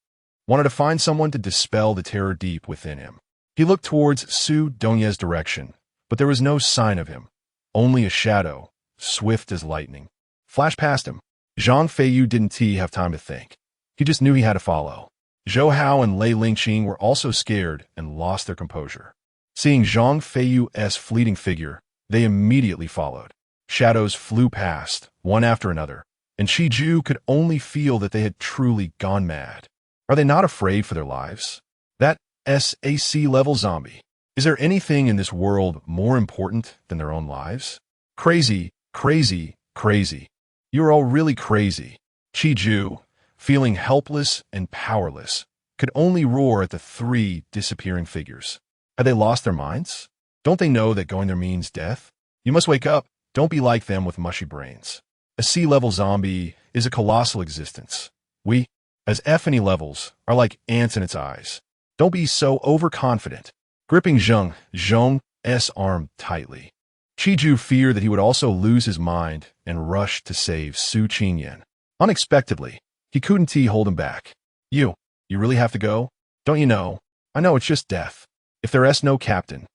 wanted to find someone to dispel the terror deep within him. He looked towards Su Dongya's direction, but there was no sign of him. Only a shadow, swift as lightning, flashed past him. Zhang Feiyu didn't have time to think. He just knew he had to follow. Zhou Hao and Lei Lingqing were also scared and lost their composure. Seeing Zhang Feiyu's fleeting figure, they immediately followed. Shadows flew past, one after another, and Qiju could only feel that they had truly gone mad. Are they not afraid for their lives? That SAC-level zombie. Is there anything in this world more important than their own lives? Crazy, crazy, crazy. You're all really crazy. Qiju, feeling helpless and powerless, could only roar at the three disappearing figures. Had they lost their minds? Don't they know that going there means death? You must wake up. Don't be like them with mushy brains. A sea-level zombie is a colossal existence. We, as F&E levels, are like ants in its eyes. Don't be so overconfident. Gripping Zhong's arm tightly, Qiju feared that he would also lose his mind and rush to save Su Qingyan. Unexpectedly, he couldn't hold him back. You really have to go? Don't you know? I know it's just death. If there's no captain,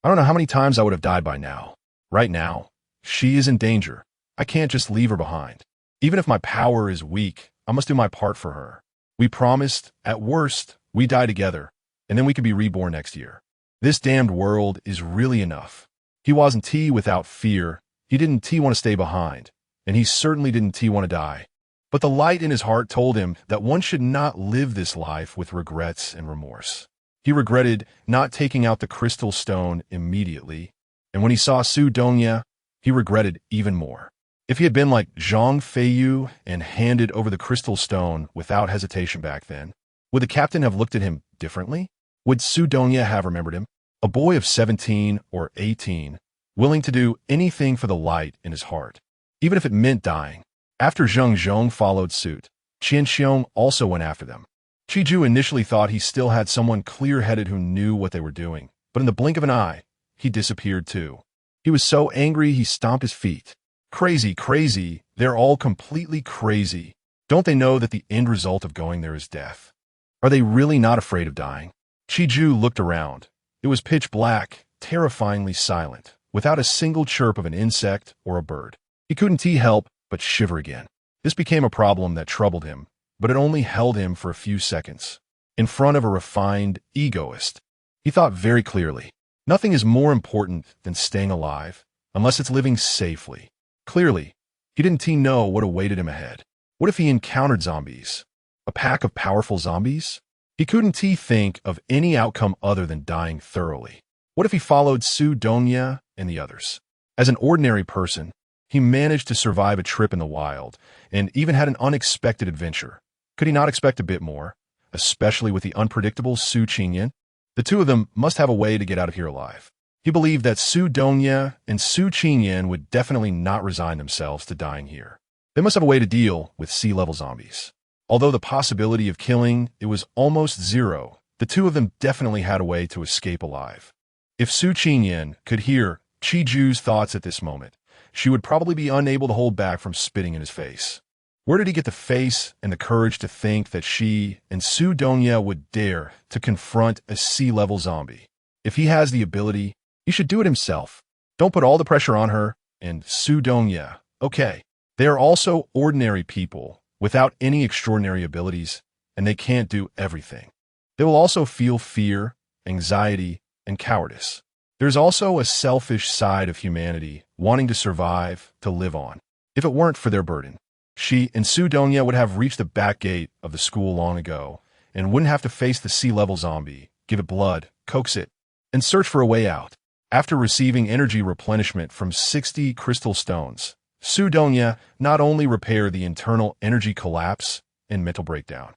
I don't know how many times I would have died by now. Right now, she is in danger. I can't just leave her behind. Even if my power is weak, I must do my part for her. We promised, at worst, we die together, and then we could be reborn next year. This damned world is really enough. He wasn't without fear. He didn't want to stay behind, and he certainly didn't want to die. But the light in his heart told him that one should not live this life with regrets and remorse. He regretted not taking out the crystal stone immediately, and when he saw Su Dongya, he regretted even more. If he had been like Zhang Feiyu and handed over the crystal stone without hesitation back then, would the captain have looked at him differently? Would Su Dongya have remembered him? A boy of 17 or 18, willing to do anything for the light in his heart, even if it meant dying. After Zheng followed suit, Qianxiong also went after them. Qiju initially thought he still had someone clear-headed who knew what they were doing, but in the blink of an eye, he disappeared too. He was so angry he stomped his feet. Crazy, crazy, they're all completely crazy. Don't they know that the end result of going there is death? Are they really not afraid of dying? Qiju looked around. It was pitch black, terrifyingly silent, without a single chirp of an insect or a bird. He couldn't help but shiver again. This became a problem that troubled him, but it only held him for a few seconds. In front of a refined egoist, he thought very clearly. Nothing is more important than staying alive, unless it's living safely. Clearly, he didn't know what awaited him ahead. What if he encountered zombies? A pack of powerful zombies? He couldn't think of any outcome other than dying thoroughly. What if he followed Su Dongya and the others? As an ordinary person, he managed to survive a trip in the wild, and even had an unexpected adventure. Could he not expect a bit more, especially with the unpredictable Su Qingyan? The two of them must have a way to get out of here alive. He believed that Su Dongya and Su Qingyan would definitely not resign themselves to dying here. They must have a way to deal with sea-level zombies. Although the possibility of killing it was almost zero, the two of them definitely had a way to escape alive. If Su Qingyan could hear Qiju's thoughts at this moment, she would probably be unable to hold back from spitting in his face. Where did he get the face and the courage to think that she and Su Dongya would dare to confront a sea-level zombie? If he has the ability, he should do it himself. Don't put all the pressure on her and Su Dongya. Okay, they are also ordinary people without any extraordinary abilities, and they can't do everything. They will also feel fear, anxiety, and cowardice. There's also a selfish side of humanity wanting to survive, to live on. If it weren't for their burden, she and Su Dongya would have reached the back gate of the school long ago and wouldn't have to face the sea-level zombie, give it blood, coax it, and search for a way out. After receiving energy replenishment from 60 crystal stones, Su Dongya not only repaired the internal energy collapse and mental breakdown,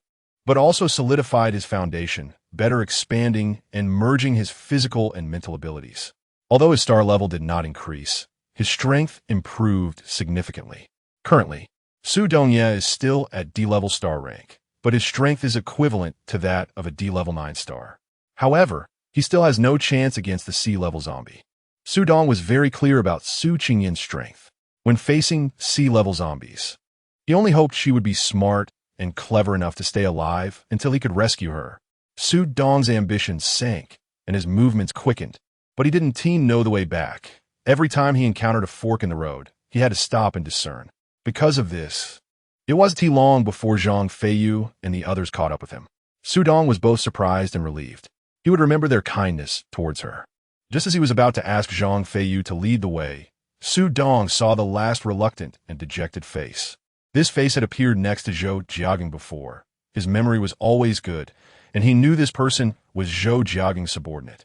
but also solidified his foundation, better expanding and merging his physical and mental abilities. Although his star level did not increase, his strength improved significantly. Currently, Su Dongya is still at D-level star rank, but his strength is equivalent to that of a D-level 9 star. However, he still has no chance against the sea-level zombie. Su Dong was very clear about Su Qingyan's strength. When facing sea-level zombies, he only hoped she would be smart and clever enough to stay alive until he could rescue her. Su Dong's ambitions sank, and his movements quickened, but he didn't know the way back. Every time he encountered a fork in the road, he had to stop and discern. Because of this, it wasn't long before Zhang Feiyu and the others caught up with him. Su Dong was both surprised and relieved. He would remember their kindness towards her. Just as he was about to ask Zhang Feiyu to lead the way, Su Dong saw the last reluctant and dejected face. This face had appeared next to Zhou Jiaging before. His memory was always good, and he knew this person was Zhou Jiaging's subordinate.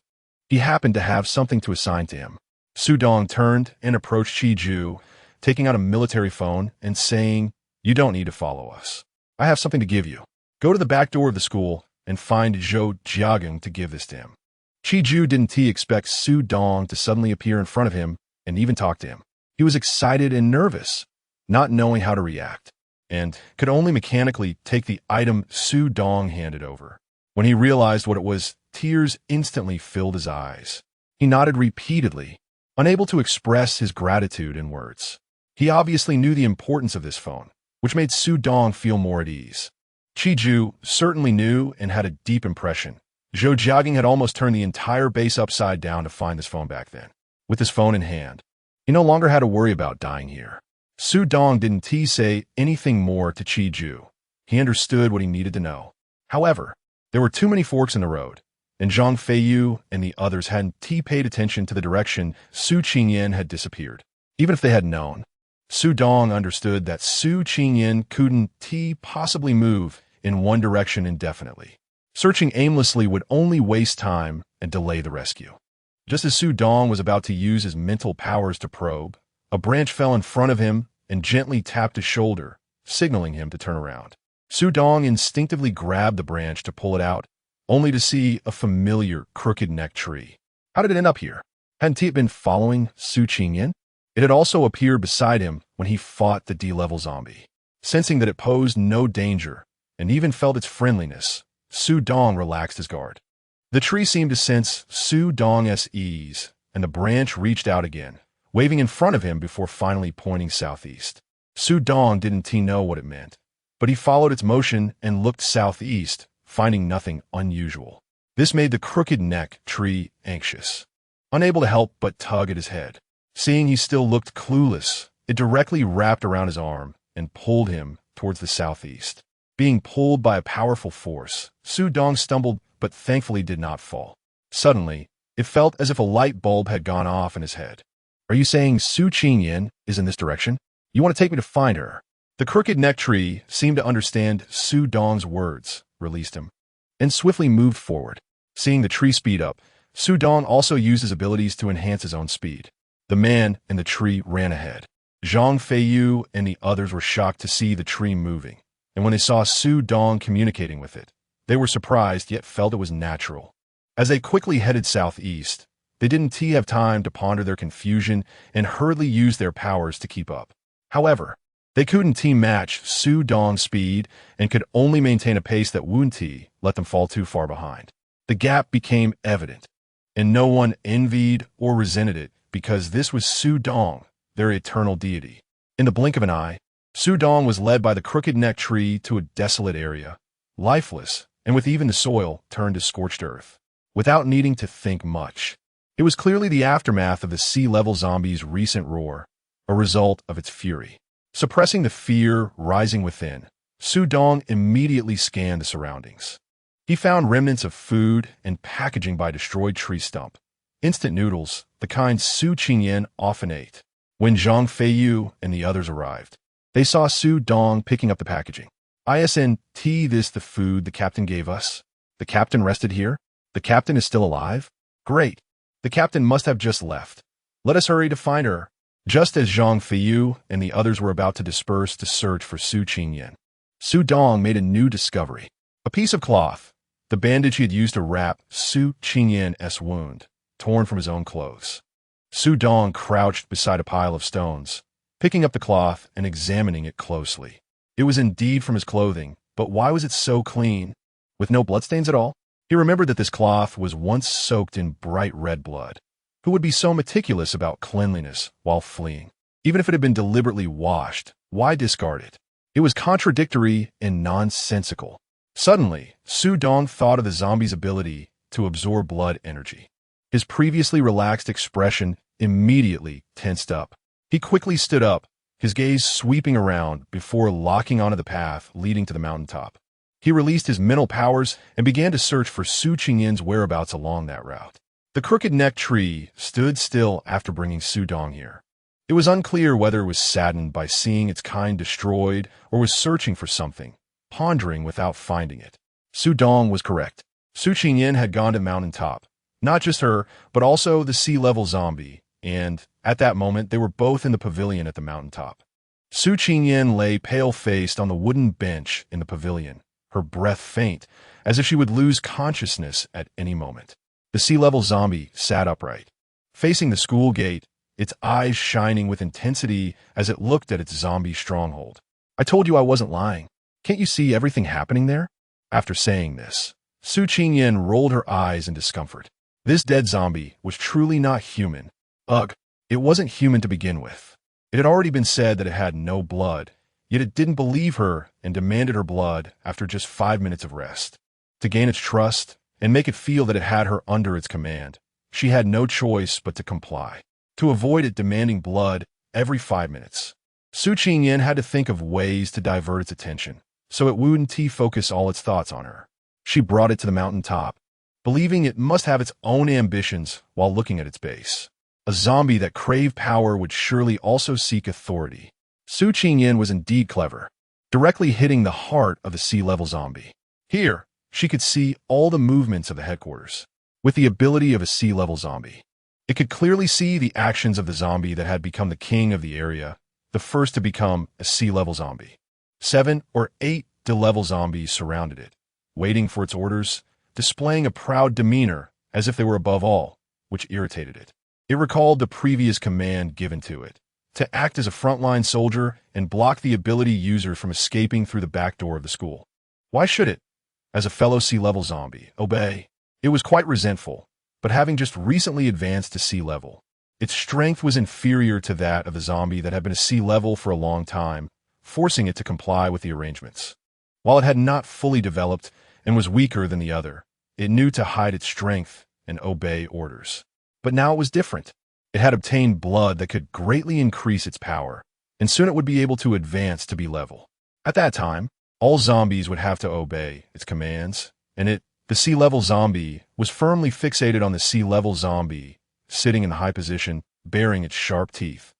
He happened to have something to assign to him. Su Dong turned and approached Qi Ju, taking out a military phone and saying, "You don't need to follow us. I have something to give you. Go to the back door of the school and find Zhou Jiaging to give this to him." Qi Ju didn't expect Su Dong to suddenly appear in front of him and even talk to him. He was excited and nervous, not knowing how to react, and could only mechanically take the item Su Dong handed over. When he realized what it was, tears instantly filled his eyes. He nodded repeatedly, unable to express his gratitude in words. He obviously knew the importance of this phone, which made Su Dong feel more at ease. Qi Ju certainly knew and had a deep impression. Zhou Jiaging had almost turned the entire base upside down to find this phone back then. With his phone in hand, he no longer had to worry about dying here. Su Dong didn't say anything more to Qi Ju. He understood what he needed to know. However, there were too many forks in the road, and Zhang Feiyu and the others hadn't paid attention to the direction Su Qingyan had disappeared. Even if they had known, Su Dong understood that Su Qingyan couldn't possibly move in one direction indefinitely. Searching aimlessly would only waste time and delay the rescue. Just as Su Dong was about to use his mental powers to probe, a branch fell in front of him and gently tapped his shoulder, signaling him to turn around. Su Dong instinctively grabbed the branch to pull it out, only to see a familiar crooked neck tree. How did it end up here? Hadn't he been following Su Qingyan? It had also appeared beside him when he fought the D-level zombie. Sensing that it posed no danger, and even felt its friendliness, Su Dong relaxed his guard. The tree seemed to sense Su Dong's ease, and the branch reached out again, waving in front of him before finally pointing southeast. Su Dong didn't know what it meant, but he followed its motion and looked southeast, finding nothing unusual. This made the crooked neck tree anxious, unable to help but tug at his head. Seeing he still looked clueless, it directly wrapped around his arm and pulled him towards the southeast. Being pulled by a powerful force, Su Dong stumbled but thankfully did not fall. Suddenly, it felt as if a light bulb had gone off in his head. "Are you saying Su Qingyan is in this direction? You want to take me to find her?" The crooked neck tree seemed to understand Su Dong's words, released him, and swiftly moved forward. Seeing the tree speed up, Su Dong also used his abilities to enhance his own speed. The man in the tree ran ahead. Zhang Feiyu and the others were shocked to see the tree moving, and when they saw Su Dong communicating with it, they were surprised yet felt it was natural. As they quickly headed southeast, they didn't have time to ponder their confusion and hurriedly used their powers to keep up. However, they couldn't match Su Dong's speed and could only maintain a pace that wouldn't let them fall too far behind. The gap became evident, and no one envied or resented it because this was Su Dong, their eternal deity. In the blink of an eye, Su Dong was led by the crooked neck tree to a desolate area, lifeless, and with even the soil turned to scorched earth. Without needing to think much, it was clearly the aftermath of the sea-level zombie's recent roar, a result of its fury. Suppressing the fear rising within, Su Dong immediately scanned the surroundings. He found remnants of food and packaging by destroyed tree stump. Instant noodles, the kind Su Qingyan often ate. When Zhang Feiyu and the others arrived, they saw Su Dong picking up the packaging. "Isn't this the food the captain gave us? The captain rested here? The captain is still alive? Great. The captain must have just left. Let us hurry to find her." Just as Zhang Feiyu and the others were about to disperse to search for Su Qingyan, Su Dong made a new discovery. A piece of cloth, the bandage he had used to wrap Su Qingyan's wound, torn from his own clothes. Su Dong crouched beside a pile of stones, picking up the cloth and examining it closely. It was indeed from his clothing, but why was it so clean? With no bloodstains at all? He He remembered that this cloth was once soaked in bright red blood. Who would be so meticulous about cleanliness while fleeing? Even if it had been deliberately washed, why discard it? It was contradictory and nonsensical. Suddenly, Su Dong thought of the zombie's ability to absorb blood energy. His previously relaxed expression immediately tensed up. He quickly stood up, his gaze sweeping around before locking onto the path leading to the mountaintop. He released his mental powers and began to search for Su Qingyin's whereabouts along that route. The crooked-necked tree stood still after bringing Su Dong here. It was unclear whether it was saddened by seeing its kind destroyed or was searching for something, pondering without finding it. Su Dong was correct. Su Qingyin had gone to mountaintop. Not just her, but also the sea-level zombie, and, at that moment, they were both in the pavilion at the mountaintop. Su Qingyin lay pale-faced on the wooden bench in the pavilion, her breath faint, as if she would lose consciousness at any moment. The sea-level zombie sat upright, facing the school gate, its eyes shining with intensity as it looked at its zombie stronghold. "I told you I wasn't lying. Can't you see everything happening there?" After saying this, Su Qingyin rolled her eyes in discomfort. This dead zombie was truly not human. Ugh, it wasn't human to begin with. It had already been said that it had no blood, yet it didn't believe her and demanded her blood after just 5 minutes of rest. To gain its trust and make it feel that it had her under its command, she had no choice but to comply. To avoid it demanding blood every 5 minutes, Su Qingyin had to think of ways to divert its attention, so it wouldn't focus all its thoughts on her. She brought it to the mountaintop, believing it must have its own ambitions while looking at its base. A zombie that craved power would surely also seek authority. Su Qingyin was indeed clever, directly hitting the heart of the sea-level zombie. Here, she could see all the movements of the headquarters. With the ability of a sea-level zombie, it could clearly see the actions of the zombie that had become the king of the area, the first to become a sea-level zombie. 7 or 8 D-level zombies surrounded it, waiting for its orders, displaying a proud demeanor as if they were above all, which irritated it. It recalled the previous command given to it, to act as a frontline soldier and block the ability users from escaping through the back door of the school. Why should it, as a fellow sea-level zombie, obey? It was quite resentful, but having just recently advanced to sea level, its strength was inferior to that of the zombie that had been a sea level for a long time, forcing it to comply with the arrangements. While it had not fully developed and was weaker than the other, it knew to hide its strength and obey orders. But now it was different. It had obtained blood that could greatly increase its power, and soon it would be able to advance to be level. At that time, all zombies would have to obey its commands, and it, the sea-level zombie, was firmly fixated on the sea-level zombie, sitting in the high position, baring its sharp teeth,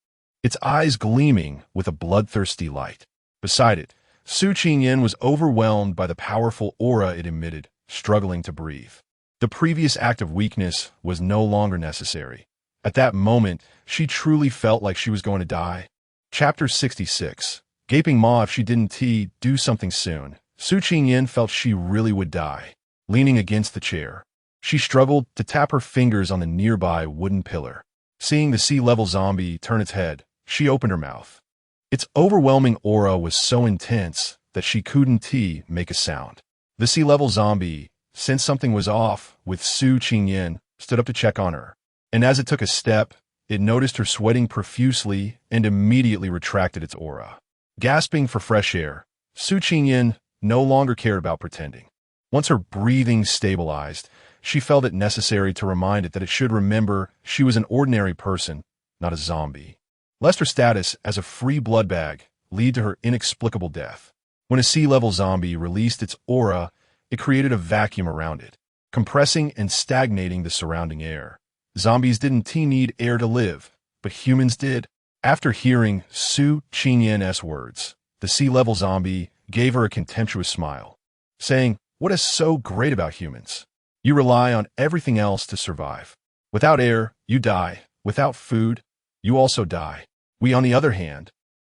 its eyes gleaming with a bloodthirsty light. Beside it, Su Qingyin was overwhelmed by the powerful aura it emitted, struggling to breathe. The previous act of weakness was no longer necessary. At that moment, she truly felt like she was going to die. Chapter 66. Gaping maw if she didn't do something soon. Su Qingyin felt she really would die. Leaning against the chair, she struggled to tap her fingers on the nearby wooden pillar. Seeing the sea-level zombie turn its head, she opened her mouth. Its overwhelming aura was so intense that she couldn't make a sound. The sea-level zombie, sensed something was off with Su Qingyin, stood up to check on her. And as it took a step, it noticed her sweating profusely and immediately retracted its aura. Gasping for fresh air, Su Qingyin no longer cared about pretending. Once her breathing stabilized, she felt it necessary to remind it that it should remember she was an ordinary person, not a zombie, lest her status as a free blood bag lead to her inexplicable death. When a sea-level zombie released its aura, it created a vacuum around it, compressing and stagnating the surrounding air. Zombies didn't need air to live, but humans did. After hearing Su Qingyin's words, the sea-level zombie gave her a contemptuous smile, saying, "What is so great about humans? You rely on everything else to survive. Without air, you die. Without food, you also die. We, on the other hand,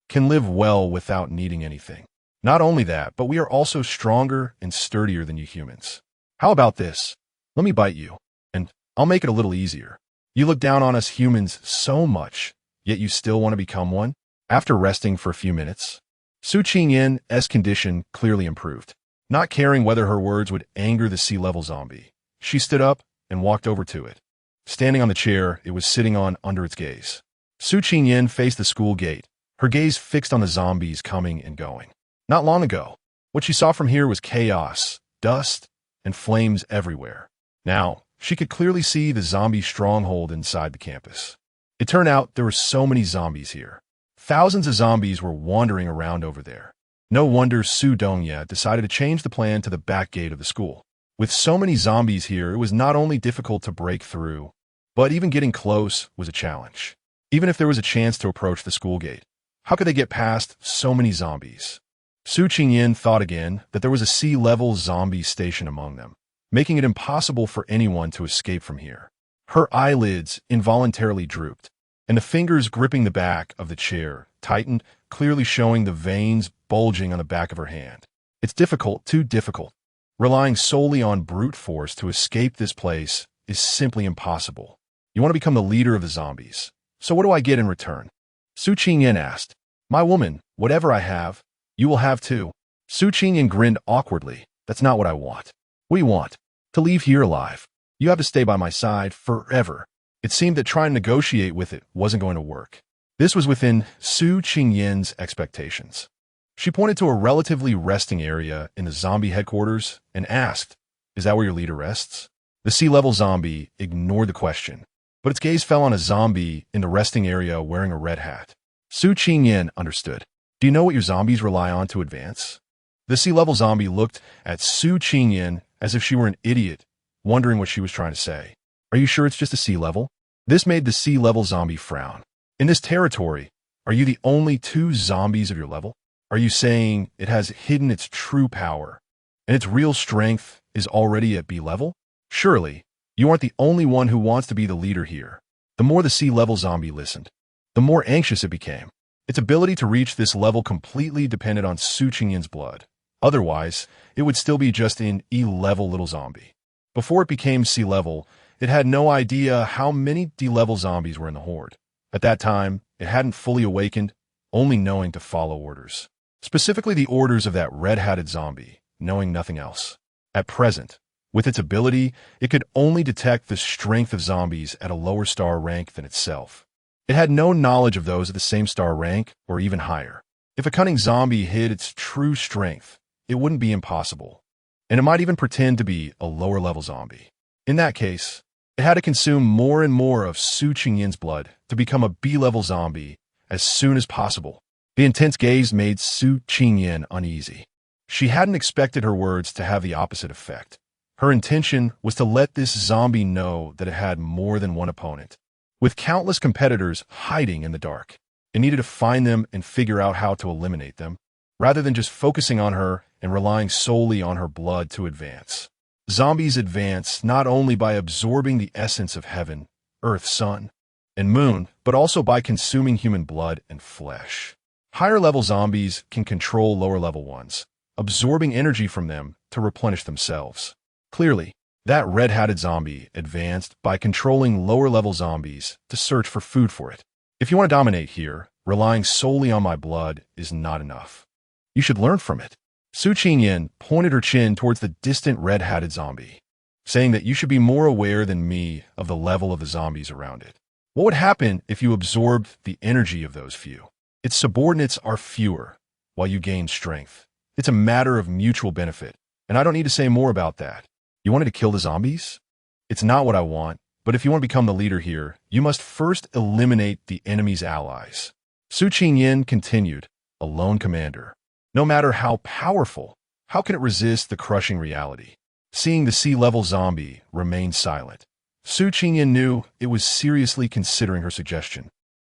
can live well without needing anything. Not only that, but we are also stronger and sturdier than you humans. How about this? Let me bite you, and I'll make it a little easier. You look down on us humans so much, yet you still want to become one?" After resting for a few minutes, Su Qingyin's condition clearly improved. Not caring whether her words would anger the sea-level zombie, She stood up and walked over to it. Standing on the chair it was sitting on under its gaze. Su Qingyan faced the school gate, her gaze fixed on the zombies coming and going. Not long ago, what she saw from here was chaos, dust, and flames everywhere. Now, she could clearly see the zombie stronghold inside the campus. It turned out there were so many zombies here. Thousands of zombies were wandering around over there. No wonder Su Dongya decided to change the plan to the back gate of the school. With so many zombies here, it was not only difficult to break through, but even getting close was a challenge. Even if there was a chance to approach the school gate, how could they get past so many zombies? Su Qingyan thought again that there was a sea-level zombie station among them, making it impossible for anyone to escape from here. Her eyelids involuntarily drooped, and the fingers gripping the back of the chair tightened, clearly showing the veins bulging on the back of her hand. It's difficult, too difficult. Relying solely on brute force to escape this place is simply impossible. You want to become the leader of the zombies. So what do I get in return? Su Qingyan asked. My woman, whatever I have, you will have too. Su Qingyan grinned awkwardly. That's not what I want. What do you want? To leave here alive. You have to stay by my side forever. It seemed that trying to negotiate with it wasn't going to work. This was within Su Qingyan's expectations. She pointed to a relatively resting area in the zombie headquarters and asked, Is that where your leader rests? The sea-level zombie ignored the question, but its gaze fell on a zombie in the resting area wearing a red hat. Su Qingyan understood. Do you know what your zombies rely on to advance? The sea-level zombie looked at Su Qingyan as if she were an idiot, wondering what she was trying to say. Are you sure it's just a sea level? This made the sea-level zombie frown. In this territory, are you the only two zombies of your level? Are you saying it has hidden its true power, and its real strength is already at B level? Surely, you aren't the only one who wants to be the leader here. The more the sea-level zombie listened, the more anxious it became. Its ability to reach this level completely depended on Su Qingyan's blood. Otherwise, it would still be just an E-level little zombie. Before it became C-level, it had no idea how many D-level zombies were in the horde. At that time, it hadn't fully awakened, only knowing to follow orders. Specifically the orders of that red-hatted zombie, knowing nothing else. At present, with its ability, it could only detect the strength of zombies at a lower star rank than itself. It had no knowledge of those at the same star rank or even higher. If a cunning zombie hid its true strength, it wouldn't be impossible, and it might even pretend to be a lower-level zombie. In that case, it had to consume more and more of Su Qingyan's blood to become a B-level zombie as soon as possible. The intense gaze made Su Qingyan uneasy. She hadn't expected her words to have the opposite effect. Her intention was to let this zombie know that it had more than one opponent. With countless competitors hiding in the dark, it needed to find them and figure out how to eliminate them, rather than just focusing on her and relying solely on her blood to advance. Zombies advance not only by absorbing the essence of heaven, earth, sun, and moon, but also by consuming human blood and flesh. Higher-level zombies can control lower-level ones, absorbing energy from them to replenish themselves. Clearly, that red-hatted zombie advanced by controlling lower-level zombies to search for food for it. If you want to dominate here, relying solely on my blood is not enough. You should learn from it. Su Qingyan pointed her chin towards the distant red-hatted zombie, saying that you should be more aware than me of the level of the zombies around it. What would happen if you absorbed the energy of those few? Its subordinates are fewer, while you gain strength. It's a matter of mutual benefit, and I don't need to say more about that. You wanted to kill the zombies? It's not what I want, but if you want to become the leader here, you must first eliminate the enemy's allies. Su Qingyan continued, a lone commander. No matter how powerful, how can it resist the crushing reality? Seeing the sea-level zombie remain silent, Su Qingyan knew it was seriously considering her suggestion,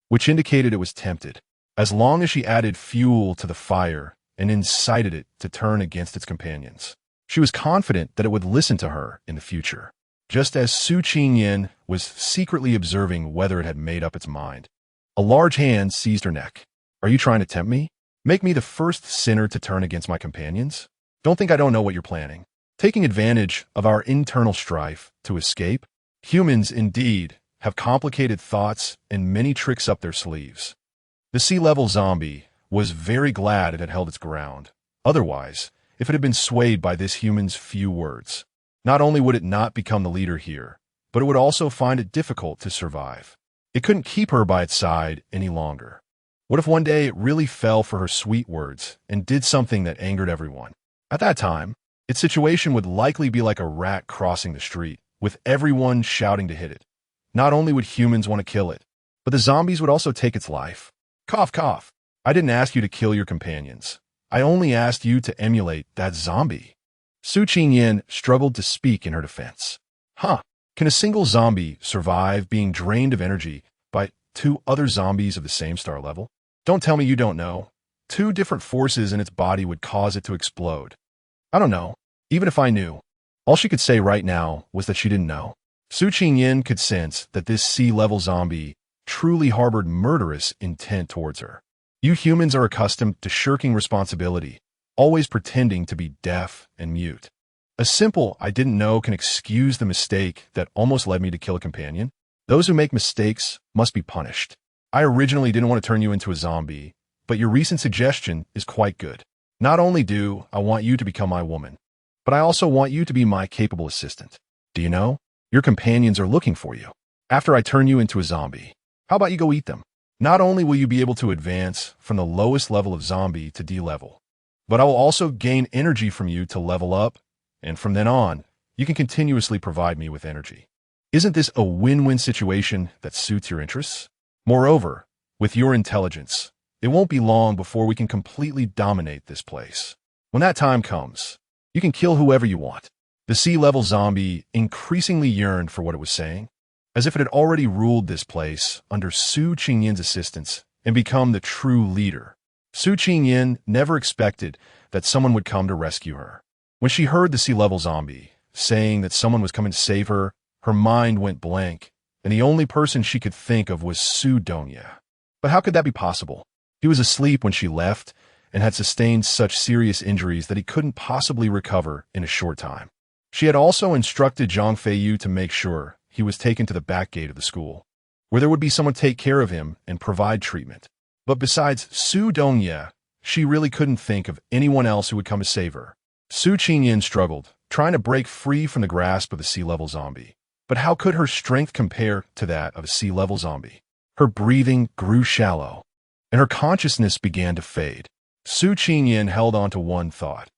which indicated it was tempted. As long as she added fuel to the fire and incited it to turn against its companions, she was confident that it would listen to her in the future. Just as Su Qingyan was secretly observing whether it had made up its mind, a large hand seized her neck. Are you trying to tempt me? Make me the first sinner to turn against my companions? Don't think I don't know what you're planning. Taking advantage of our internal strife to escape? Humans, indeed, have complicated thoughts and many tricks up their sleeves. The sea-level zombie was very glad it had held its ground. Otherwise, if it had been swayed by this human's few words, Not only would it not become the leader here, but it would also find it difficult to survive. It couldn't keep her by its side any longer. What if one day it really fell for her sweet words and did something that angered everyone? At that time, its situation would likely be like a rat crossing the street, with everyone shouting to hit it. Not only would humans want to kill it, but the zombies would also take its life. Cough, cough. I didn't ask you to kill your companions. I only asked you to emulate that zombie. Su Qingyan struggled to speak in her defense. Can a single zombie survive being drained of energy by two other zombies of the same star level? Don't tell me you don't know. Two different forces in its body would cause it to explode. I don't know. Even if I knew. All she could say right now was that she didn't know. Su Qingyan could sense that this sea-level zombie truly harbored murderous intent towards her. You humans are accustomed to shirking responsibility, always pretending to be deaf and mute. A simple "I didn't know" can excuse the mistake that almost led me to kill a companion. Those who make mistakes must be punished. I originally didn't want to turn you into a zombie, but your recent suggestion is quite good. Not only do I want you to become my woman, but I also want you to be my capable assistant. Do you know? Your companions are looking for you. After I turn you into a zombie, how about you go eat them? Not only will you be able to advance from the lowest level of zombie to D level, but I will also gain energy from you to level up, and from then on, you can continuously provide me with energy. Isn't this a win-win situation that suits your interests? Moreover, with your intelligence, it won't be long before we can completely dominate this place. When that time comes, you can kill whoever you want. The sea-level zombie increasingly yearned for what it was saying, as if it had already ruled this place under Su Qingyan's assistance and become the true leader. Su Qingyan never expected that someone would come to rescue her. When she heard the sea-level zombie saying that someone was coming to save her, her mind went blank, and the only person she could think of was Su Donya. But how could that be possible? He was asleep when she left and had sustained such serious injuries that he couldn't possibly recover in a short time. She had also instructed Zhang Feiyu to make sure he was taken to the back gate of the school, where there would be someone take care of him and provide treatment. But besides Su Donya, she really couldn't think of anyone else who would come to save her. Su Qingyan struggled, trying to break free from the grasp of the sea-level zombie. But how could her strength compare to that of a sea-level zombie? Her breathing grew shallow, and her consciousness began to fade. Su Qingyan held on to one thought.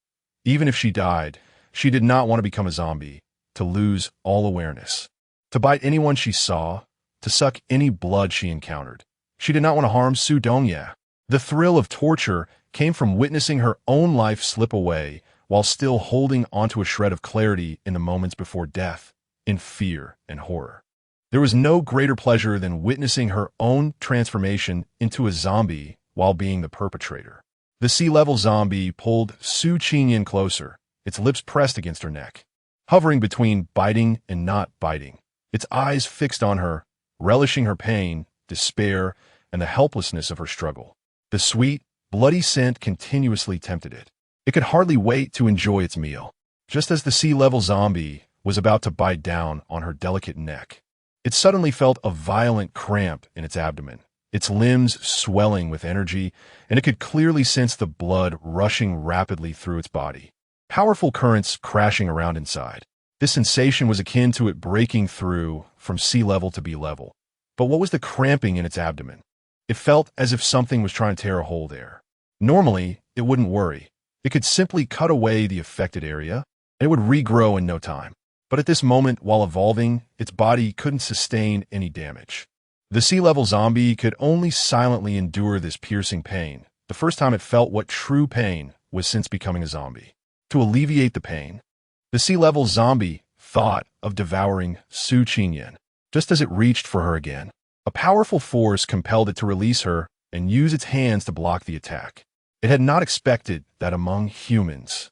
Even if she died, she did not want to become a zombie, to lose all awareness, to bite anyone she saw, to suck any blood she encountered. She did not want to harm Su Donya. The thrill of torture came from witnessing her own life slip away while still holding onto a shred of clarity in the moments before death, in fear and horror. There was no greater pleasure than witnessing her own transformation into a zombie while being the perpetrator. The sea-level zombie pulled Su Qingyan closer, its lips pressed against her neck, hovering between biting and not biting, its eyes fixed on her, relishing her pain, despair, and the helplessness of her struggle. The sweet, bloody scent continuously tempted it. It could hardly wait to enjoy its meal. Just as the sea-level zombie was about to bite down on her delicate neck, it suddenly felt a violent cramp in its abdomen, its limbs swelling with energy, and it could clearly sense the blood rushing rapidly through its body. Powerful currents crashing around inside. This sensation was akin to it breaking through from sea level to B level. But what was the cramping in its abdomen? It felt as if something was trying to tear a hole there. Normally, it wouldn't worry. It could simply cut away the affected area, and it would regrow in no time. But at this moment, while evolving, its body couldn't sustain any damage. The sea-level zombie could only silently endure this piercing pain, the first time it felt what true pain was since becoming a zombie. To alleviate the pain, the sea-level zombie thought of devouring Su Qingyan. Just as it reached for her again, a powerful force compelled it to release her and use its hands to block the attack. It had not expected that among humans,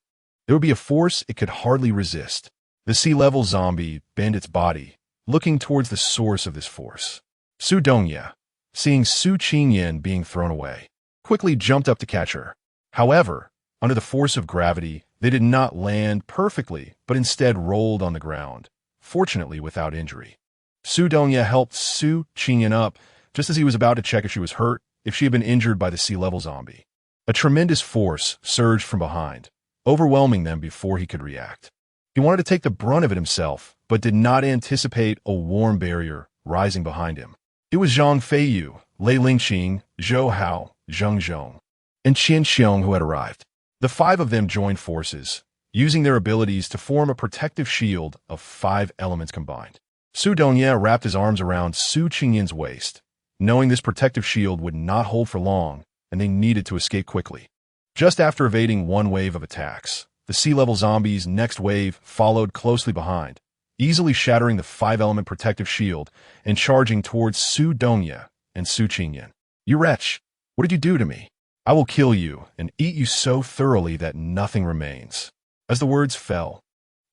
there would be a force it could hardly resist. The sea-level zombie bent its body, looking towards the source of this force. Su Donya, seeing Su Qingyan being thrown away, quickly jumped up to catch her. However, under the force of gravity, they did not land perfectly, but instead rolled on the ground, fortunately without injury. Su Donya helped Su Qingyan up just as he was about to check if she was hurt, if she had been injured by the sea-level zombie. A tremendous force surged from behind, overwhelming them before he could react. He wanted to take the brunt of it himself, but did not anticipate a warm barrier rising behind him. It was Zhang Feiyu, Lei Lingqing, Zhou Hao, Zheng Zhong, and Qian Xiong who had arrived. The five of them joined forces, using their abilities to form a protective shield of 5 elements combined. Su Dongye wrapped his arms around Su Qingyan's waist, knowing this protective shield would not hold for long, and they needed to escape quickly. Just after evading one wave of attacks, the sea-level zombies' next wave followed closely behind, easily shattering the 5-element protective shield and charging towards Su Dongye and Su Qingyan. "You wretch! What did you do to me? I will kill you and eat you so thoroughly that nothing remains." As the words fell,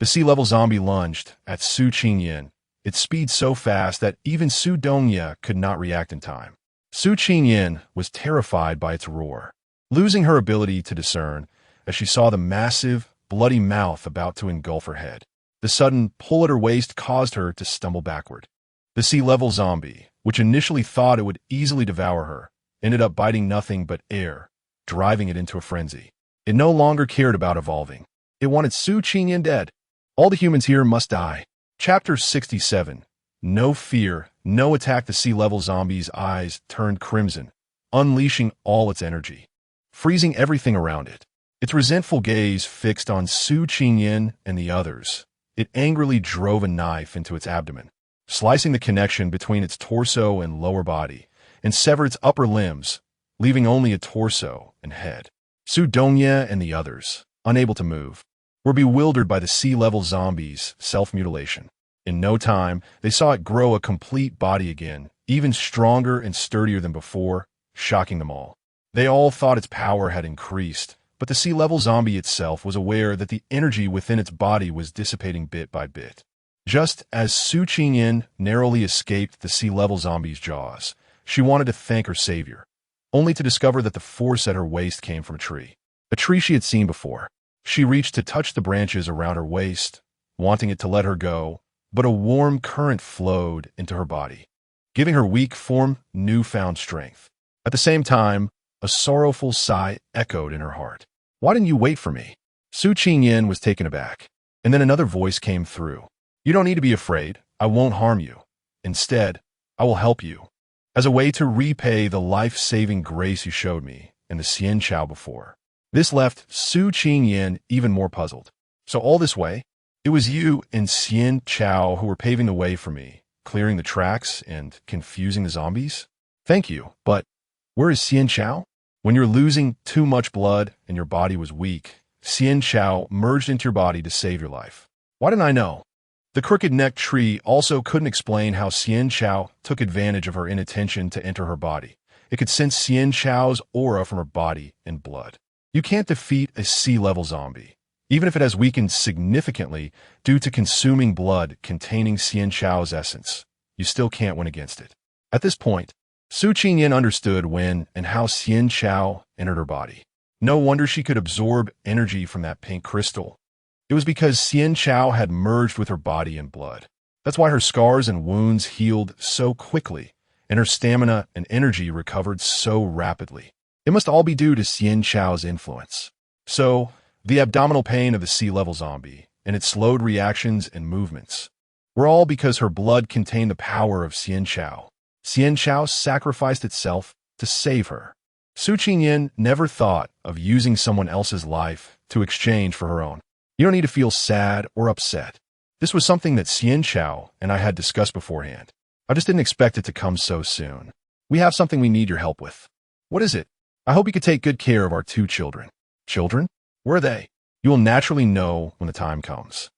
the sea-level zombie lunged at Su Qingyan, its speed so fast that even Su Dongye could not react in time. Su Qingyan was terrified by its roar, losing her ability to discern as she saw the massive, bloody mouth about to engulf her head. The sudden pull at her waist caused her to stumble backward. The sea-level zombie, which initially thought it would easily devour her, ended up biting nothing but air, driving it into a frenzy. It no longer cared about evolving. It wanted Su Qingyan dead. All the humans here must die. Chapter 67. No fear, no attack. The sea-level zombie's eyes turned crimson, unleashing all its energy, freezing everything around it. Its resentful gaze fixed on Su Qingyan and the others. It angrily drove a knife into its abdomen, slicing the connection between its torso and lower body, and severed its upper limbs, leaving only a torso and head. Su Dongye and the others, unable to move, were bewildered by the sea-level zombie's self-mutilation. In no time, they saw it grow a complete body again, even stronger and sturdier than before, shocking them all. They all thought its power had increased, but the sea-level zombie itself was aware that the energy within its body was dissipating bit by bit. Just as Su Qingyan narrowly escaped the sea-level zombie's jaws, she wanted to thank her savior, only to discover that the force at her waist came from a tree she had seen before. She reached to touch the branches around her waist, wanting it to let her go, but a warm current flowed into her body, giving her weak form newfound strength. At the same time, a sorrowful sigh echoed in her heart. "Why didn't you wait for me?" Su Qingyan was taken aback, and then another voice came through. "You don't need to be afraid. I won't harm you. Instead, I will help you, as a way to repay the life-saving grace you showed me in the Xian Chao before." This left Su Qingyan even more puzzled. "So all this way, it was you and Xian Chao who were paving the way for me, clearing the tracks and confusing the zombies? Thank you, but where is Xian Chao?" When you're losing too much blood and your body was weak, Xian Chao merged into your body to save your life. Why didn't I know? The crooked-necked tree also couldn't explain how Xian Chao took advantage of her inattention to enter her body. It could sense Xian Chao's aura from her body and blood. You can't defeat a sea-level zombie, even if it has weakened significantly due to consuming blood containing Xian Chao's essence. You still can't win against it. At this point, Su Qingyan understood when and how Xian Chao entered her body. No wonder she could absorb energy from that pink crystal. It was because Xian Chao had merged with her body and blood. That's why her scars and wounds healed so quickly, and her stamina and energy recovered so rapidly. It must all be due to Xian Chao's influence. So, the abdominal pain of the sea-level zombie, and its slowed reactions and movements, were all because her blood contained the power of Xian Chao. Xian Chao sacrificed itself to save her. Su Qingyan never thought of using someone else's life to exchange for her own. You don't need to feel sad or upset. This was something that Xian Chao and I had discussed beforehand. I just didn't expect it to come so soon. We have something we need your help with. What is it? I hope you could take good care of our 2 children. Children? Where are they? You will naturally know when the time comes.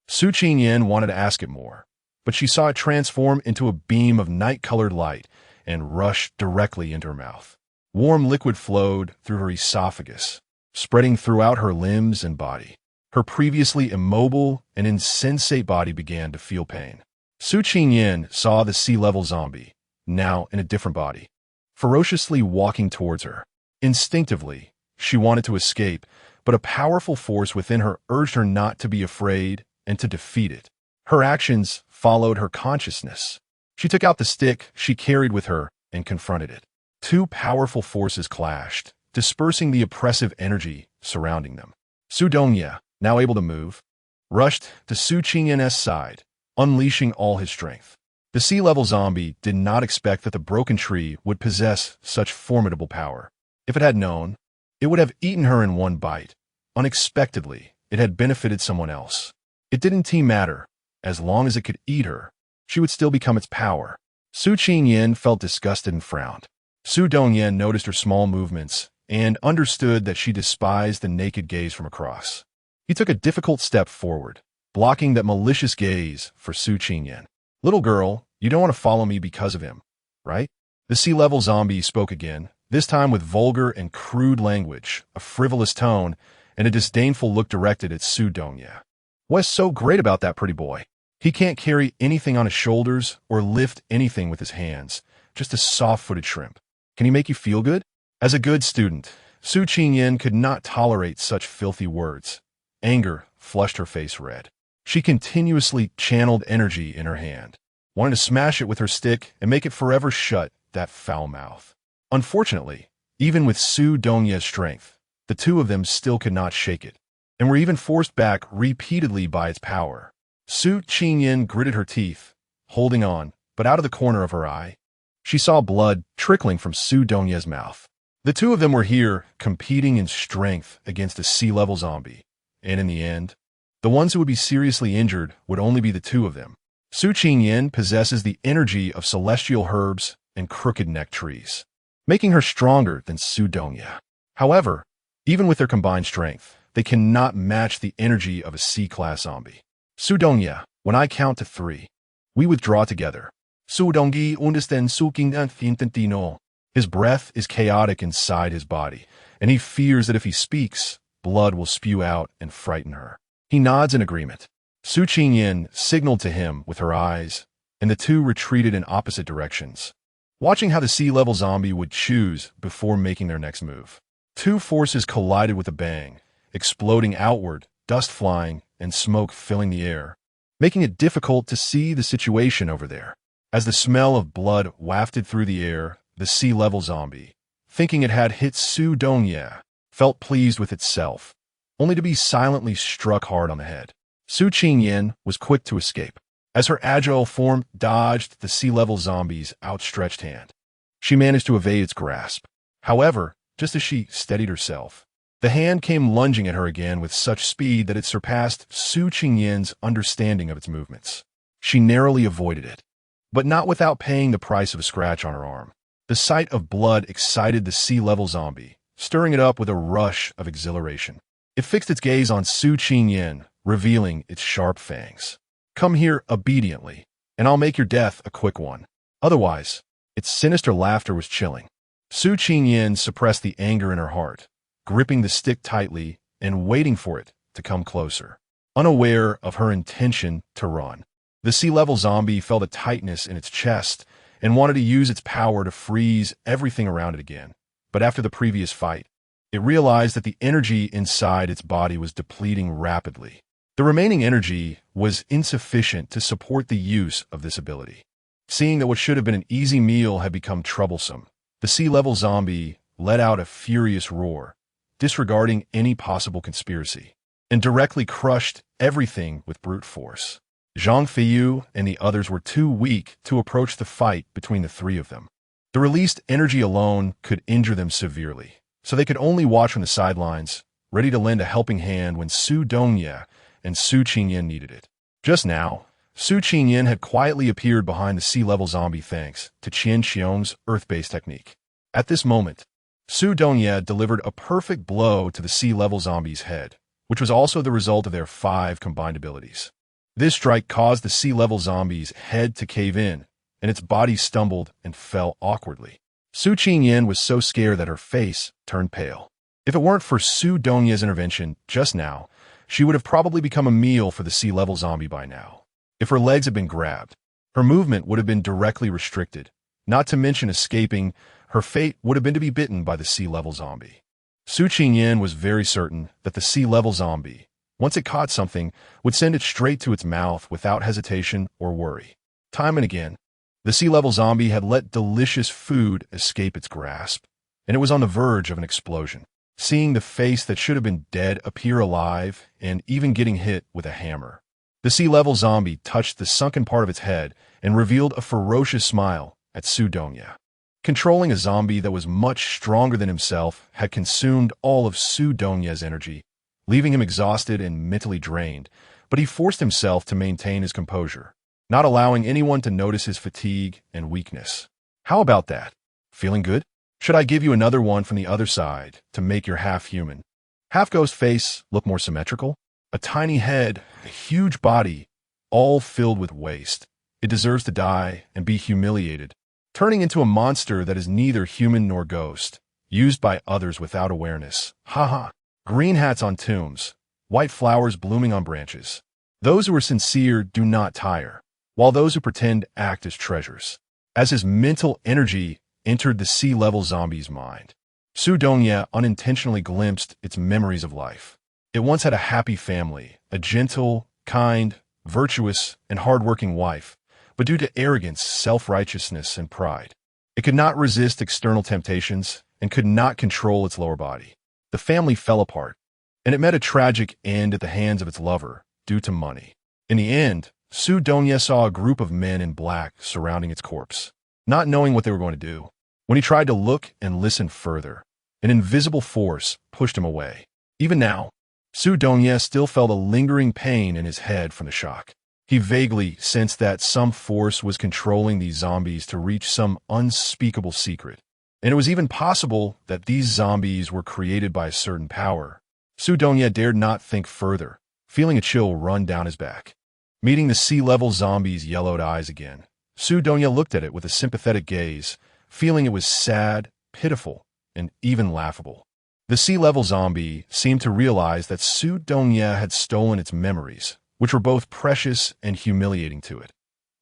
Su Qingyan wanted to ask it more, but she saw it transform into a beam of night-colored light and rush directly into her mouth. Warm liquid flowed through her esophagus, spreading throughout her limbs and body. Her previously immobile and insensate body began to feel pain. Su Qingyan saw the sea-level zombie, now in a different body, ferociously walking towards her. Instinctively, she wanted to escape, but a powerful force within her urged her not to be afraid and to defeat it. Her actions followed her consciousness. She took out the stick she carried with her and confronted it. 2 powerful forces clashed, dispersing the oppressive energy surrounding them. Su Dongye, now able to move, rushed to Su Qingyan's side, unleashing all his strength. The sea-level zombie did not expect that the broken tree would possess such formidable power. If it had known, it would have eaten her in one bite. Unexpectedly, it had benefited someone else. It didn't matter. As long as it could eat her, she would still become its power. Su Qingyan felt disgusted and frowned. Su Dongyan noticed her small movements and understood that she despised the naked gaze from across. He took a difficult step forward, blocking that malicious gaze for Su Qingyan. "Little girl, you don't want to follow me because of him, right?" The sea-level zombie spoke again, this time with vulgar and crude language, a frivolous tone, and a disdainful look directed at Su Dongyan. "What's so great about that pretty boy? He can't carry anything on his shoulders or lift anything with his hands, just a soft-footed shrimp. Can he make you feel good?" As a good student, Su Qingyan could not tolerate such filthy words. Anger flushed her face red. She continuously channeled energy in her hand, wanting to smash it with her stick and make it forever shut that foul mouth. Unfortunately, even with Su Dongyan's strength, the two of them still could not shake it, and were even forced back repeatedly by its power. Su Qingyan gritted her teeth, holding on, but out of the corner of her eye, she saw blood trickling from Su Dongyan's mouth. The two of them were here, competing in strength against a sea-level zombie, and in the end, the ones who would be seriously injured would only be the two of them. Su Qingyan possesses the energy of celestial herbs and crooked-neck trees, making her stronger than Su Dongyan. However, even with their combined strength, they cannot match the energy of a C-class zombie. "Su Dongyan, when I count to 3, we withdraw together." Su Dongyi understand Su Qingyan intentino. His breath is chaotic inside his body, and he fears that if he speaks, blood will spew out and frighten her. He nods in agreement. Su Qingyan signaled to him with her eyes, and the two retreated in opposite directions, watching how the sea-level zombie would choose before making their next move. Two forces collided with a bang, exploding outward, dust flying, and smoke filling the air, making it difficult to see the situation over there. As the smell of blood wafted through the air, the sea-level zombie, thinking it had hit Su Dongyan, felt pleased with itself, only to be silently struck hard on the head. Su Qingyan was quick to escape, as her agile form dodged the sea-level zombie's outstretched hand. She managed to evade its grasp. However, just as she steadied herself, the hand came lunging at her again with such speed that it surpassed Su Qingyan's understanding of its movements. She narrowly avoided it, but not without paying the price of a scratch on her arm. The sight of blood excited the sea-level zombie, stirring it up with a rush of exhilaration. It fixed its gaze on Su Qingyan, revealing its sharp fangs. "Come here obediently, and I'll make your death a quick one. Otherwise," its sinister laughter was chilling. Su Qingyan suppressed the anger in her heart, gripping the stick tightly and waiting for it to come closer, unaware of her intention to run. The sea-level zombie felt a tightness in its chest and wanted to use its power to freeze everything around it again. But after the previous fight, it realized that the energy inside its body was depleting rapidly. The remaining energy was insufficient to support the use of this ability. Seeing that what should have been an easy meal had become troublesome, the sea-level zombie let out a furious roar, disregarding any possible conspiracy, and directly crushed everything with brute force. Zhang Feiyu and the others were too weak to approach the fight between the three of them. The released energy alone could injure them severely, so they could only watch from the sidelines, ready to lend a helping hand when Su Dongyan and Su Qingyan needed it. Just now, Su Qingyan had quietly appeared behind the sea-level zombie thanks to Qian Xiong's earth-based technique. At this moment, Su Dongyan delivered a perfect blow to the sea-level zombie's head, which was also the result of their 5 combined abilities. This strike caused the sea-level zombie's head to cave in, and its body stumbled and fell awkwardly. Su Qingyan was so scared that her face turned pale. If it weren't for Su Dongyan's intervention just now, she would have probably become a meal for the sea-level zombie by now. If her legs had been grabbed, her movement would have been directly restricted. Not to mention escaping, her fate would have been to be bitten by the sea-level zombie. Su Qingyan was very certain that the sea-level zombie, once it caught something, would send it straight to its mouth without hesitation or worry. Time and again, the sea-level zombie had let delicious food escape its grasp, and it was on the verge of an explosion. seeing the face that should have been dead appear alive and even getting hit with a hammer. The sea-level zombie touched the sunken part of its head and revealed a ferocious smile at Su Dongye. Controlling a zombie that was much stronger than himself had consumed all of Su Dongye's energy, leaving him exhausted and mentally drained, but he forced himself to maintain his composure, not allowing anyone to notice his fatigue and weakness. How about that? Feeling good? Should I give you another one from the other side to make your half-human, half-ghost face look more symmetrical? A tiny head, a huge body, all filled with waste. It deserves to die and be humiliated, turning into a monster that is neither human nor ghost, used by others without awareness. Haha. Green hats on tombs, white flowers blooming on branches. Those who are sincere do not tire, while those who pretend act as treasures. As his mental energy entered the sea-level zombie's mind, Su Dongye unintentionally glimpsed its memories of life. It once had a happy family, a gentle, kind, virtuous, and hard-working wife, but due to arrogance, self-righteousness, and pride, it could not resist external temptations and could not control its lower body. The family fell apart, and it met a tragic end at the hands of its lover due to money. In the end, Su Dongye saw a group of men in black surrounding its corpse, not knowing what they were going to do. When he tried to look and listen further, an invisible force pushed him away. Even now, Su Dongye still felt a lingering pain in his head from the shock. He vaguely sensed that some force was controlling these zombies to reach some unspeakable secret. And it was even possible that these zombies were created by a certain power. Su Dongye dared not think further, feeling a chill run down his back. Meeting the sea-level zombie's yellowed eyes again, Su Dongye looked at it with a sympathetic gaze, feeling it was sad, pitiful, and even laughable. The sea-level zombie seemed to realize that Su Dongye had stolen its memories, which were both precious and humiliating to it.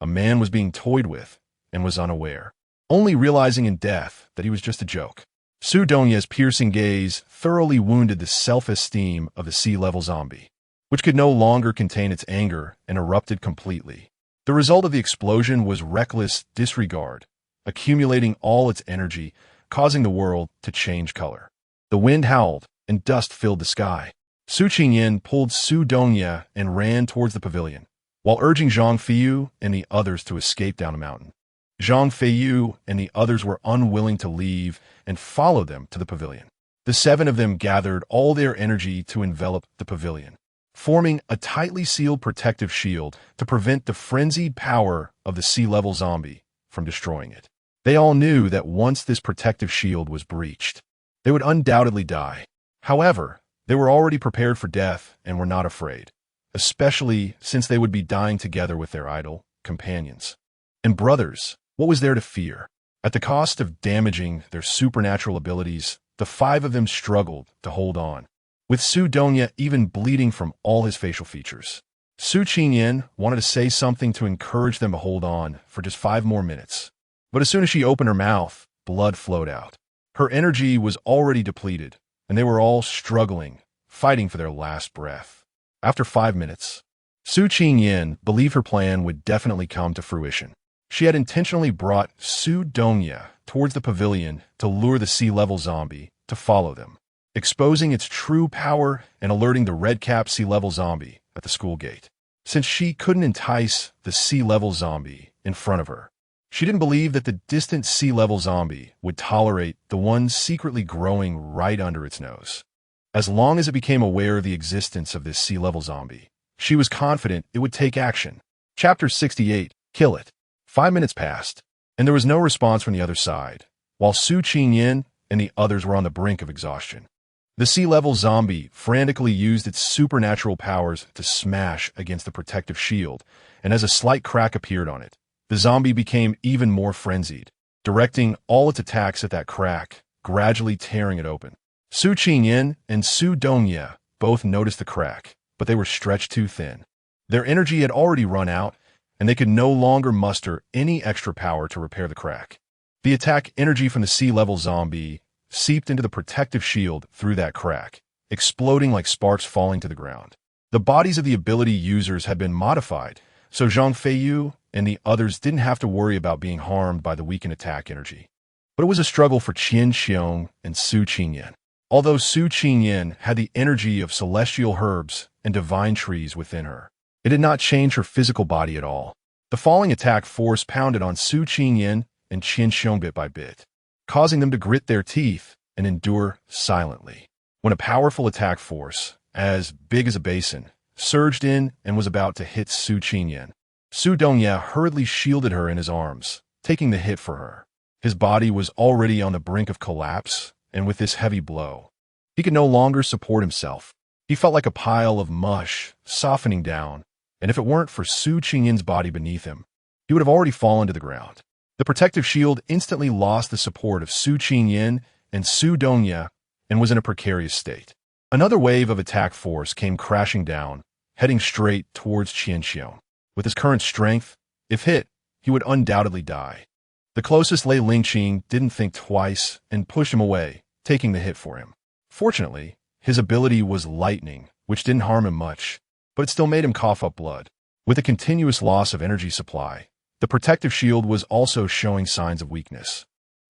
A man was being toyed with and was unaware, only realizing in death that he was just a joke. Su Dongye's piercing gaze thoroughly wounded the self-esteem of the sea-level zombie, which could no longer contain its anger and erupted completely. The result of the explosion was reckless disregard, accumulating all its energy, causing the world to change color. The wind howled, and dust filled the sky. Su Qingyan pulled Su Dongye and ran towards the pavilion, while urging Zhang Feiyu and the others to escape down a mountain. Zhang Feiyu and the others were unwilling to leave and followed them to the pavilion. The seven of them gathered all their energy to envelop the pavilion, forming a tightly sealed protective shield to prevent the frenzied power of the sea-level zombie from destroying it. They all knew that once this protective shield was breached, they would undoubtedly die. However, they were already prepared for death and were not afraid, especially since they would be dying together with their idol companions. And brothers, what was there to fear? At the cost of damaging their supernatural abilities, the five of them struggled to hold on, with Su Dongye even bleeding from all his facial features. Su Qingyan wanted to say something to encourage them to hold on for just 5 more minutes. But as soon as she opened her mouth, blood flowed out. Her energy was already depleted, and they were all struggling, fighting for their last breath. After 5 minutes, Su Qingyan believed her plan would definitely come to fruition. She had intentionally brought Su Dongye towards the pavilion to lure the sea-level zombie to follow them, exposing its true power and alerting the red-capped sea-level zombie at the school gate. Since she couldn't entice the sea-level zombie in front of her, she didn't believe that the distant sea-level zombie would tolerate the one secretly growing right under its nose. As long as it became aware of the existence of this sea-level zombie, she was confident it would take action. Chapter 68, Kill It. 5 minutes passed, and there was no response from the other side, while Su Qingyan and the others were on the brink of exhaustion. The sea-level zombie frantically used its supernatural powers to smash against the protective shield, and as a slight crack appeared on it, the zombie became even more frenzied, directing all its attacks at that crack, gradually tearing it open. Su Qingyan and Su Dongye both noticed the crack, but they were stretched too thin. Their energy had already run out, and they could no longer muster any extra power to repair the crack. The attack energy from the sea-level zombie seeped into the protective shield through that crack, exploding like sparks falling to the ground. The bodies of the ability users had been modified, so Zhang Feiyu and the others didn't have to worry about being harmed by the weakened attack energy. But it was a struggle for Qian Xiong and Su Qingyan. Although Su Qingyan had the energy of celestial herbs and divine trees within her, it did not change her physical body at all. The falling attack force pounded on Su Qingyan and Qian Xiong bit by bit, causing them to grit their teeth and endure silently. When a powerful attack force, as big as a basin, surged in and was about to hit Su Qingyan, Su Dongya hurriedly shielded her in his arms, taking the hit for her. His body was already on the brink of collapse, and with this heavy blow, he could no longer support himself. He felt like a pile of mush, softening down, and if it weren't for Su Qingyan's body beneath him, he would have already fallen to the ground. The protective shield instantly lost the support of Su Qingyan and Su Dongya and was in a precarious state. Another wave of attack force came crashing down, heading straight towards Qian Xiong. With his current strength, if hit, he would undoubtedly die. The closest Lei Lingqing didn't think twice and pushed him away, taking the hit for him. Fortunately, his ability was lightning, which didn't harm him much, but it still made him cough up blood. With a continuous loss of energy supply, the protective shield was also showing signs of weakness.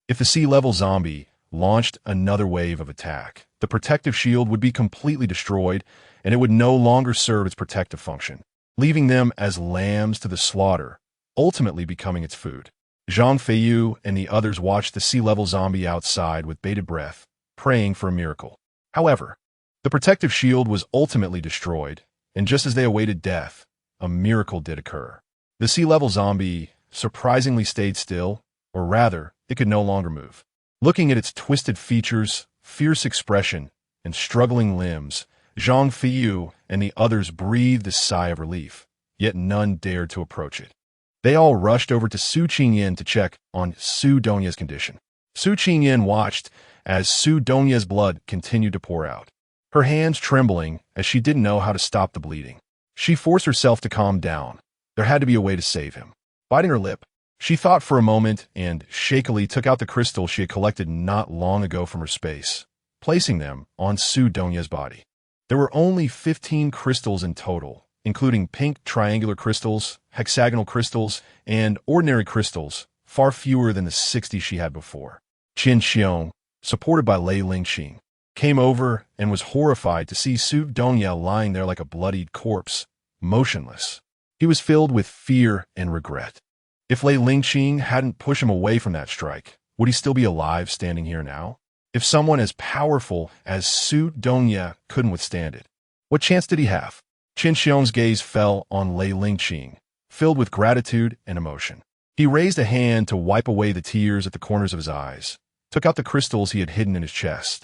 If the sea-level zombie launched another wave of attack, the protective shield would be completely destroyed, and it would no longer serve its protective function, leaving them as lambs to the slaughter, ultimately becoming its food. Zhang Feiyu and the others watched the sea-level zombie outside with bated breath, praying for a miracle. However, the protective shield was ultimately destroyed, and just as they awaited death, a miracle did occur. The sea-level zombie surprisingly stayed still, or rather, it could no longer move. Looking at its twisted features, fierce expression, and struggling limbs, Zhang Feiyu and the others breathed a sigh of relief, yet none dared to approach it. They all rushed over to Su Qingyan to check on Su Dongya's condition. Su Qingyan watched as Su Dongya's blood continued to pour out, her hands trembling as she didn't know how to stop the bleeding. She forced herself to calm down. There had to be a way to save him. Biting her lip, she thought for a moment and shakily took out the crystals she had collected not long ago from her space, placing them on Su Dongya's body. There were only 15 crystals in total, including pink triangular crystals, hexagonal crystals, and ordinary crystals, far fewer than the 60 she had before. Qian Xiong, supported by Lei Lingqing, came over and was horrified to see Su Dongya lying there like a bloodied corpse, motionless. He was filled with fear and regret. If Lei Lingqing hadn't pushed him away from that strike, would he still be alive standing here now? If someone as powerful as Su Dongya couldn't withstand it, what chance did he have? Qian Xiong's gaze fell on Lei Lingqing, filled with gratitude and emotion. He raised a hand to wipe away the tears at the corners of his eyes, took out the crystals he had hidden in his chest,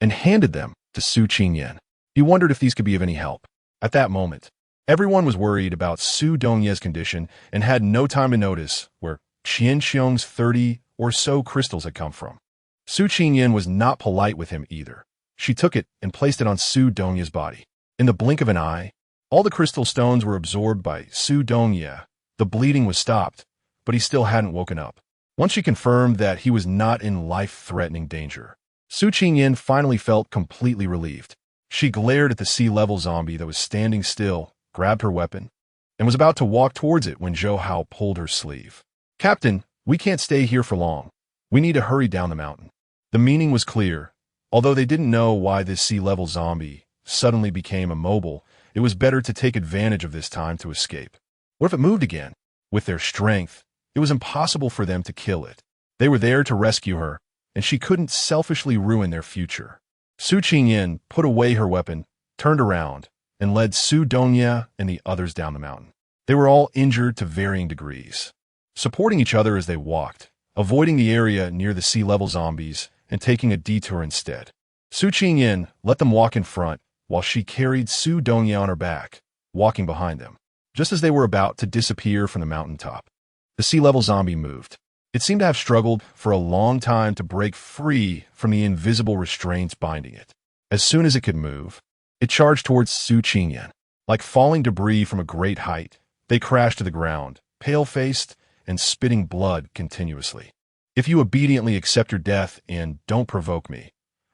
and handed them to Su Qingyan. He wondered if these could be of any help. At that moment, everyone was worried about Su Dongya's condition and had no time to notice where Qian Xiong's 30 or so crystals had come from. Su Qingyan was not polite with him either. She took it and placed it on Su Dongya's body. In the blink of an eye, all the crystal stones were absorbed by Su Dongya. The bleeding was stopped, but he still hadn't woken up. Once she confirmed that he was not in life-threatening danger, Su Qingyan finally felt completely relieved. She glared at the sea-level zombie that was standing still, grabbed her weapon, and was about to walk towards it when Zhou Hao pulled her sleeve. "Captain, we can't stay here for long. We need to hurry down the mountain." The meaning was clear. Although they didn't know why this sea-level zombie suddenly became immobile, it was better to take advantage of this time to escape. What if it moved again? With their strength, it was impossible for them to kill it. They were there to rescue her, and she couldn't selfishly ruin their future. Su Qingyan put away her weapon, turned around, and led Su Dongya and the others down the mountain. They were all injured to varying degrees, supporting each other as they walked, avoiding the area near the sea-level zombies and taking a detour instead. Su Qingyan let them walk in front while she carried Su Dongya on her back, walking behind them. Just as they were about to disappear from the mountaintop, the sea-level zombie moved. It seemed to have struggled for a long time to break free from the invisible restraints binding it. As soon as it could move, it charged towards Su Qingyan. Like falling debris from a great height, they crashed to the ground, pale-faced and spitting blood continuously. "If you obediently accept your death and don't provoke me,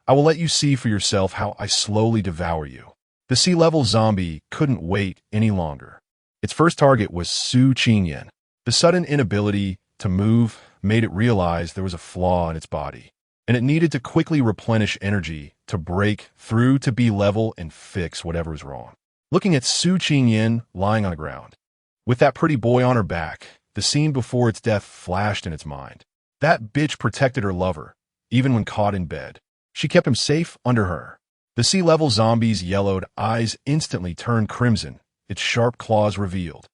I will let you see for yourself how I slowly devour you." The sea-level zombie couldn't wait any longer. Its first target was Su Qingyan. The sudden inability to move made it realize there was a flaw in its body. and it needed to quickly replenish energy to break through to be level and fix whatever was wrong. Looking at Su Qingyan lying on the ground, with that pretty boy on her back, the scene before its death flashed in its mind. That bitch protected her lover, even when caught in bed. She kept him safe under her. The sea-level zombie's yellowed eyes instantly turned crimson, its sharp claws revealed.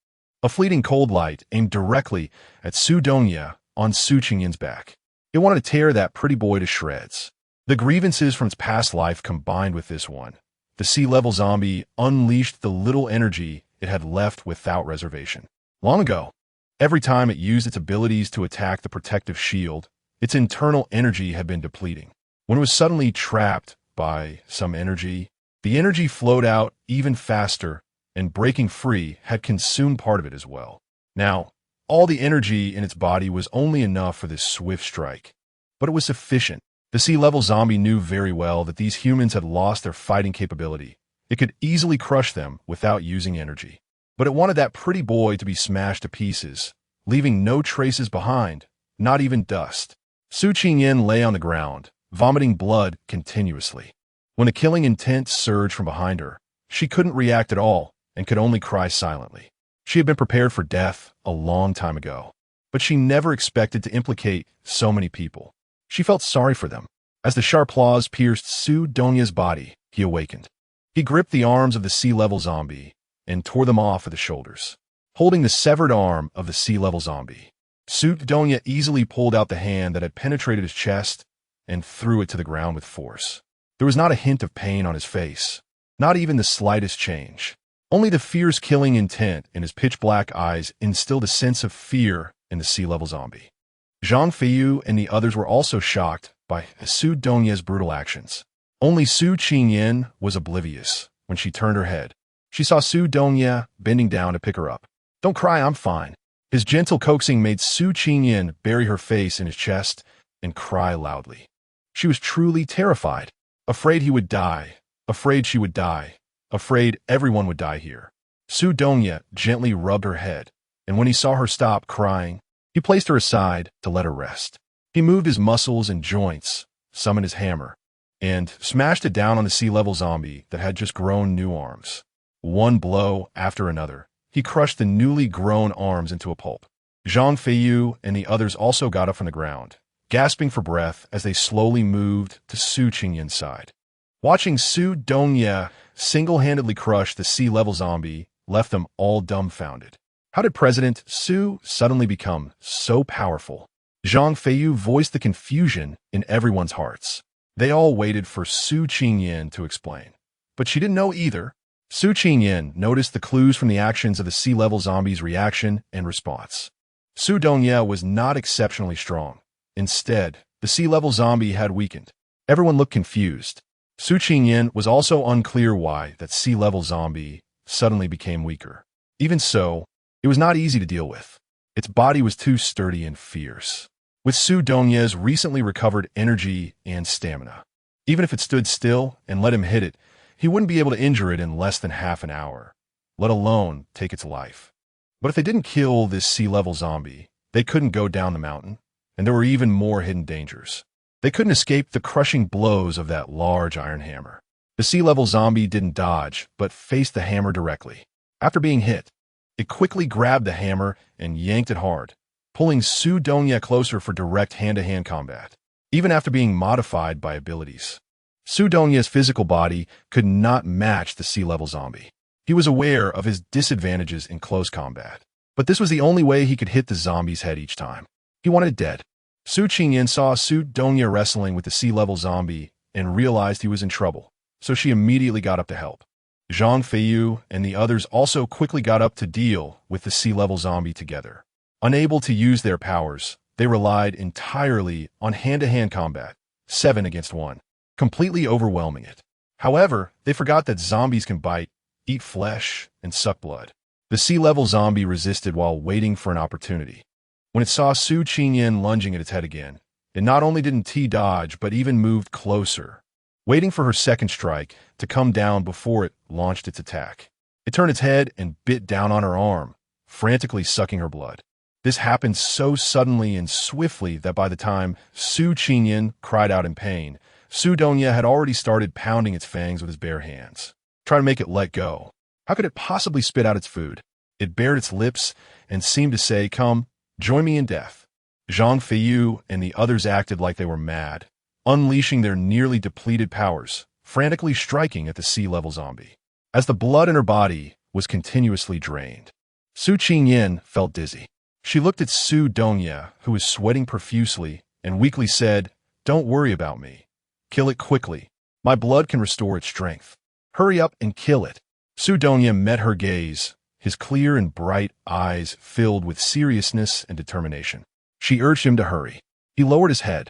A fleeting cold light aimed directly at Su Donya on Su Qingyan's back. It wanted to tear that pretty boy to shreds. The grievances from its past life combined with this one. The sea-level zombie unleashed the little energy it had left without reservation. Long ago, every time it used its abilities to attack the protective shield, its internal energy had been depleting. When it was suddenly trapped by some energy, the energy flowed out even faster, and breaking free had consumed part of it as well. Now, all the energy in its body was only enough for this swift strike, but it was sufficient. The sea-level zombie knew very well that these humans had lost their fighting capability. It could easily crush them without using energy. But it wanted that pretty boy to be smashed to pieces, leaving no traces behind, not even dust. Su Qingyan lay on the ground, vomiting blood continuously. When the killing intent surged from behind her, she couldn't react at all and could only cry silently. She had been prepared for death a long time ago, but she never expected to implicate so many people. She felt sorry for them. As the sharp claws pierced Su Donya's body, he awakened. He gripped the arms of the sea-level zombie and tore them off at the shoulders. Holding the severed arm of the sea-level zombie, Su Donya easily pulled out the hand that had penetrated his chest and threw it to the ground with force. There was not a hint of pain on his face, not even the slightest change. Only the fierce killing intent in his pitch-black eyes instilled a sense of fear in the sea-level zombie. Zhang Feiyu and the others were also shocked by Su Donya's brutal actions. Only Su Qingyan was oblivious. When she turned her head, she saw Su Donya bending down to pick her up. "Don't cry, I'm fine." His gentle coaxing made Su Qingyan bury her face in his chest and cry loudly. She was truly terrified, afraid he would die, afraid she would die, afraid everyone would die here. Su Donya gently rubbed her head, and when he saw her stop crying, he placed her aside to let her rest. He moved his muscles and joints, summoned his hammer, and smashed it down on the sea-level zombie that had just grown new arms. One blow after another, he crushed the newly grown arms into a pulp. Zhang Feiyu and the others also got up from the ground, gasping for breath as they slowly moved to Su Qingyan's side. Watching Su Donya single-handedly crush the sea-level zombie left them all dumbfounded. How did President Su suddenly become so powerful? Zhang Feiyu voiced the confusion in everyone's hearts. They all waited for Su Qingyan to explain, but she didn't know either. Su Qingyan noticed the clues from the actions of the sea-level zombie's reaction and response. Su Donya was not exceptionally strong. Instead, the sea-level zombie had weakened. Everyone looked confused. Su Qingyan was also unclear why that sea-level zombie suddenly became weaker. Even so, it was not easy to deal with. Its body was too sturdy and fierce, with Su Donya's recently recovered energy and stamina. Even if it stood still and let him hit it, he wouldn't be able to injure it in less than half an hour, let alone take its life. But if they didn't kill this sea-level zombie, they couldn't go down the mountain, and there were even more hidden dangers. They couldn't escape the crushing blows of that large iron hammer. The sea-level zombie didn't dodge, but faced the hammer directly. After being hit, it quickly grabbed the hammer and yanked it hard, pulling Su Donya closer for direct hand-to-hand combat. Even after being modified by abilities, Su Donya's physical body could not match the sea-level zombie. He was aware of his disadvantages in close combat, but this was the only way he could hit the zombie's head each time. He wanted it dead. Su Qingyan saw Su Donya wrestling with the sea-level zombie and realized he was in trouble, so she immediately got up to help. Zhang Feiyu and the others also quickly got up to deal with the sea-level zombie together. Unable to use their powers, they relied entirely on hand-to-hand combat, 7 against 1, completely overwhelming it. However, they forgot that zombies can bite, eat flesh, and suck blood. The sea-level zombie resisted while waiting for an opportunity. When it saw Su Qingyan lunging at its head again, it not only didn't T-dodge but even moved closer, waiting for her second strike to come down before it launched its attack. It turned its head and bit down on her arm, frantically sucking her blood. This happened so suddenly and swiftly that by the time Su Qingyan cried out in pain, Su Dongye had already started pounding its fangs with his bare hands, trying to make it let go. How could it possibly spit out its food? It bared its lips and seemed to say, "Come, join me in death." Zhang Feiyu and the others acted like they were mad, unleashing their nearly depleted powers, frantically striking at the sea-level zombie. As the blood in her body was continuously drained, Su Qingyan felt dizzy. She looked at Su Dongye, who was sweating profusely, and weakly said, "Don't worry about me. Kill it quickly. My blood can restore its strength. Hurry up and kill it." Su Dongye met her gaze, his clear and bright eyes filled with seriousness and determination. She urged him to hurry. He lowered his head,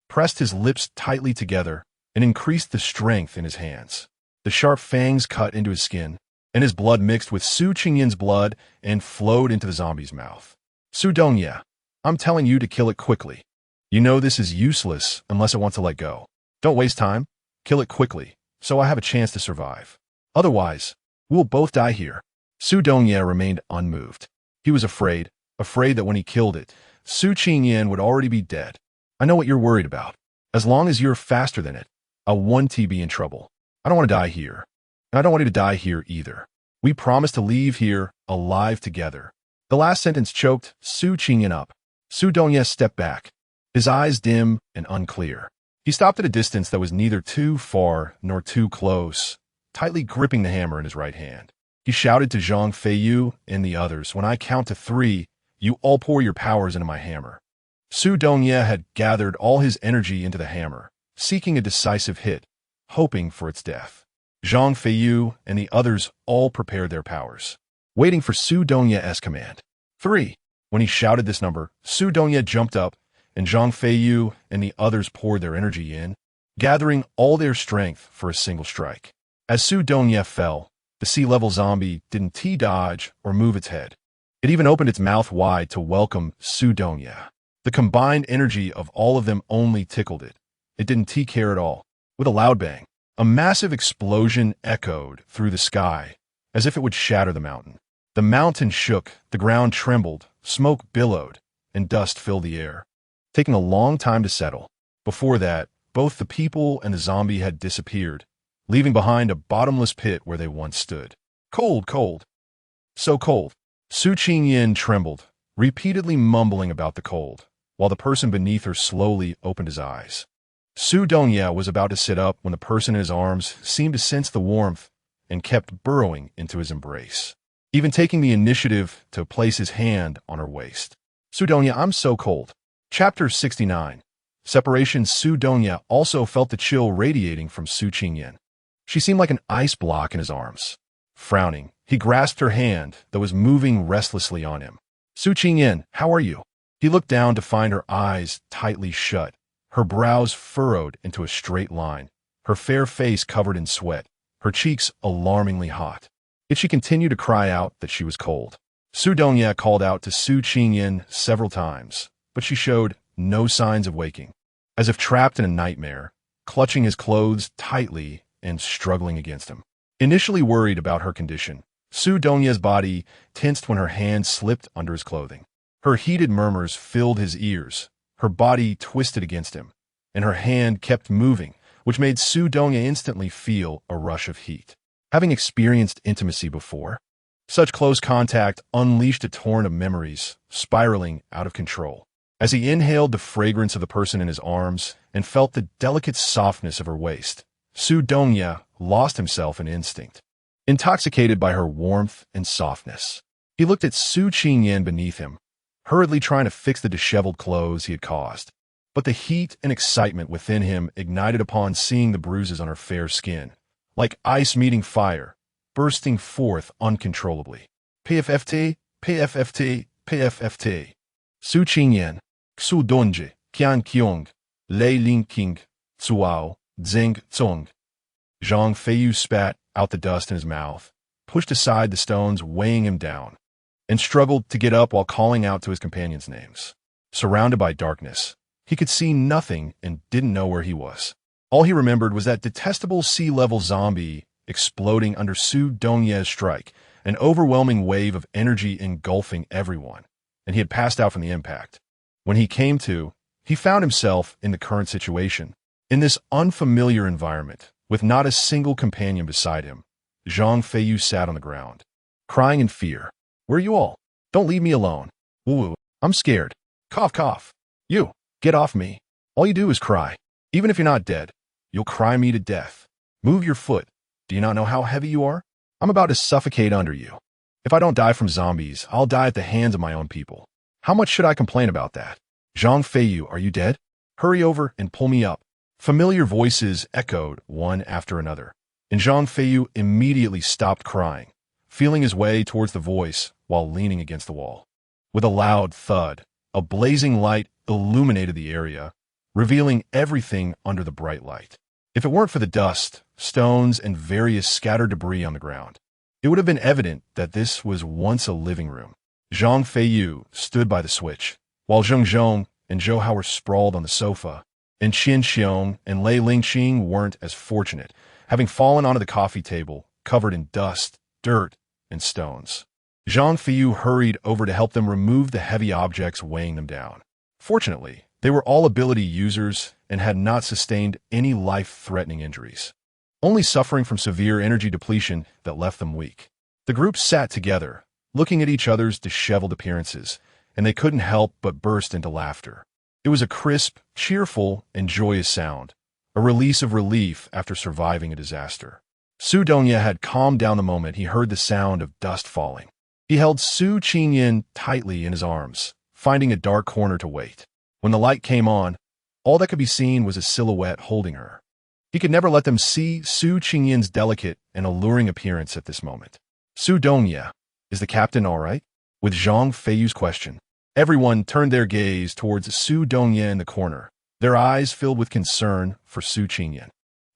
pressed his lips tightly together, and increased the strength in his hands. The sharp fangs cut into his skin, and his blood mixed with Su Qingyan's blood and flowed into the zombie's mouth. "Su Dongye, I'm telling you to kill it quickly. You know this is useless unless it wants to let go. Don't waste time. Kill it quickly, so I have a chance to survive. Otherwise, we'll both die here." Su Dongye remained unmoved. He was afraid that when he killed it, Su Qingyan would already be dead. "I know what you're worried about. As long as you're faster than it, I won't be in trouble. I don't want to die here. And I don't want you to die here either. We promised to leave here alive together." The last sentence choked Su Qingyan up. Su Dongye stepped back, his eyes dim and unclear. He stopped at a distance that was neither too far nor too close, tightly gripping the hammer in his right hand. He shouted to Zhang Feiyu and the others, "When I count to 3, you all pour your powers into my hammer." Su Dongye had gathered all his energy into the hammer, seeking a decisive hit, hoping for its death. Zhang Feiyu and the others all prepared their powers, waiting for Su Dongye's command. 3. When he shouted this number, Su Dongye jumped up, and Zhang Feiyu and the others poured their energy in, gathering all their strength for a single strike. As Su Dongye fell, the sea-level zombie didn't dodge or move its head. It even opened its mouth wide to welcome Su Dongye. The combined energy of all of them only tickled it. It didn't care at all. With a loud bang, a massive explosion echoed through the sky, as if it would shatter the mountain. The mountain shook, the ground trembled, smoke billowed, and dust filled the air, taking a long time to settle. Before that, both the people and the zombie had disappeared, leaving behind a bottomless pit where they once stood. Cold, cold. So cold. Su Qingyan trembled, repeatedly mumbling about the cold, while the person beneath her slowly opened his eyes. Su Dongye was about to sit up when the person in his arms seemed to sense the warmth and kept burrowing into his embrace, even taking the initiative to place his hand on her waist. "Su Dongye, I'm so cold." Chapter 69. Separation. Su Dongye also felt the chill radiating from Su Qingyan. She seemed like an ice block in his arms. Frowning, he grasped her hand that was moving restlessly on him. "Su Qingyan, how are you?" He looked down to find her eyes tightly shut, her brows furrowed into a straight line, her fair face covered in sweat, her cheeks alarmingly hot. Yet she continued to cry out that she was cold. Su Dongye called out to Su Qingyan several times, but she showed no signs of waking, as if trapped in a nightmare, clutching his clothes tightly and struggling against him. Initially worried about her condition, Su Dongye's body tensed when her hand slipped under his clothing. Her heated murmurs filled his ears, her body twisted against him, and her hand kept moving, which made Su Dongye instantly feel a rush of heat. Having experienced intimacy before, such close contact unleashed a torrent of memories, spiraling out of control. As he inhaled the fragrance of the person in his arms and felt the delicate softness of her waist, Su Dongye lost himself in instinct, intoxicated by her warmth and softness. He looked at Su Qingyan beneath him, hurriedly trying to fix the disheveled clothes he had caused. But the heat and excitement within him ignited upon seeing the bruises on her fair skin, like ice meeting fire, bursting forth uncontrollably. PFFT, PFFT, PFFT. Su Qingyan, Xu Donji, Qian Qiong, Lei Ling King, Tsuao, Zeng Zong. Zhang Feiyu spat out the dust in his mouth, pushed aside the stones weighing him down, and struggled to get up while calling out to his companions' names. Surrounded by darkness, he could see nothing and didn't know where he was. All he remembered was that detestable sea-level zombie exploding under Su Dongye's strike, an overwhelming wave of energy engulfing everyone, and he had passed out from the impact. When he came to, he found himself in the current situation. In this unfamiliar environment, with not a single companion beside him, Zhang Feiyu sat on the ground, crying in fear. "Where are you all? Don't leave me alone. Woo-woo, I'm scared. Cough, cough. You, get off me. All you do is cry. Even if you're not dead, you'll cry me to death. Move your foot. Do you not know how heavy you are? I'm about to suffocate under you. If I don't die from zombies, I'll die at the hands of my own people. How much should I complain about that? Zhang Feiyu, are you dead? Hurry over and pull me up." Familiar voices echoed one after another, and Zhang Feiyu immediately stopped crying, feeling his way towards the voice while leaning against the wall. With a loud thud, a blazing light illuminated the area, revealing everything under the bright light. If it weren't for the dust, stones, and various scattered debris on the ground, it would have been evident that this was once a living room. Zhang Feiyu stood by the switch, while Zheng Zhong and Zhou Hao were sprawled on the sofa, and Qian Xiong and Lei Lingqing weren't as fortunate, having fallen onto the coffee table, covered in dust, dirt, and stones. Zhang Feiyu hurried over to help them remove the heavy objects weighing them down. Fortunately, they were all ability users and had not sustained any life-threatening injuries, only suffering from severe energy depletion that left them weak. The group sat together, looking at each other's disheveled appearances, and they couldn't help but burst into laughter. It was a crisp, cheerful, and joyous sound, a release of relief after surviving a disaster. Su Dongye had calmed down the moment he heard the sound of dust falling. He held Su Qingyan tightly in his arms, finding a dark corner to wait. When the light came on, all that could be seen was a silhouette holding her. He could never let them see Su Qingyan's delicate and alluring appearance at this moment. "Su Dongye, is the captain all right?" With Zhang Feiyu's question, everyone turned their gaze towards Su Dongye in the corner, their eyes filled with concern for Su Qingyan.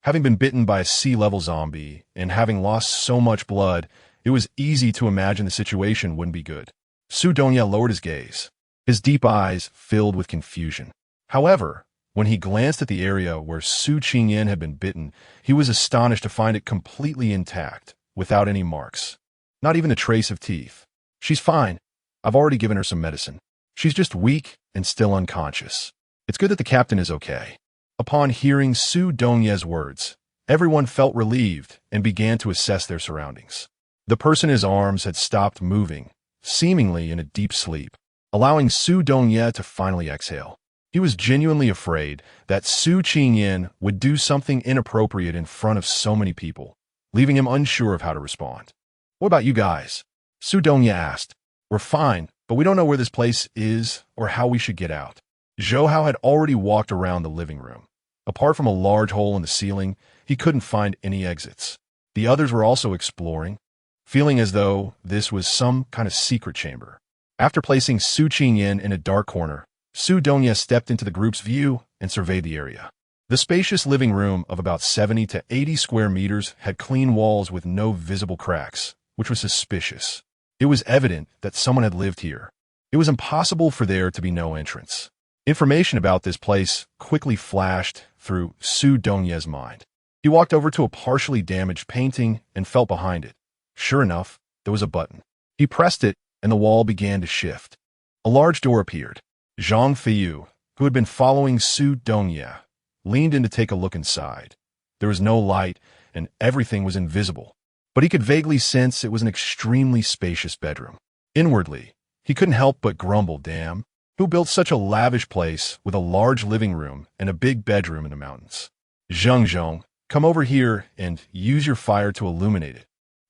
Having been bitten by a sea-level zombie and having lost so much blood, it was easy to imagine the situation wouldn't be good. Su Dongye lowered his gaze, his deep eyes filled with confusion. However, when he glanced at the area where Su Qingyan had been bitten, he was astonished to find it completely intact, without any marks. Not even a trace of teeth. "She's fine. I've already given her some medicine. She's just weak and still unconscious. It's good that the captain is okay." Upon hearing Su Dongye's words, everyone felt relieved and began to assess their surroundings. The person in his arms had stopped moving, seemingly in a deep sleep, allowing Su Dongye to finally exhale. He was genuinely afraid that Su Qingyan would do something inappropriate in front of so many people, leaving him unsure of how to respond. "What about you guys?" Su Dongye asked. "We're fine, but we don't know where this place is or how we should get out." Zhou Hao had already walked around the living room. Apart from a large hole in the ceiling, he couldn't find any exits. The others were also exploring, feeling as though this was some kind of secret chamber. After placing Su Qingyan in a dark corner, Su Dongye stepped into the group's view and surveyed the area. The spacious living room of about 70 to 80 square meters had clean walls with no visible cracks, which was suspicious. It was evident that someone had lived here. It was impossible for there to be no entrance. Information about this place quickly flashed through Su Dongye's mind. He walked over to a partially damaged painting and felt behind it. Sure enough, there was a button. He pressed it, and the wall began to shift. A large door appeared. Zhang Feiyu, who had been following Su Dongye, leaned in to take a look inside. There was no light, and everything was invisible, but he could vaguely sense it was an extremely spacious bedroom. Inwardly, he couldn't help but grumble, "Damn, who built such a lavish place with a large living room and a big bedroom in the mountains?" "Zheng Zhong, come over here and use your fire to illuminate it.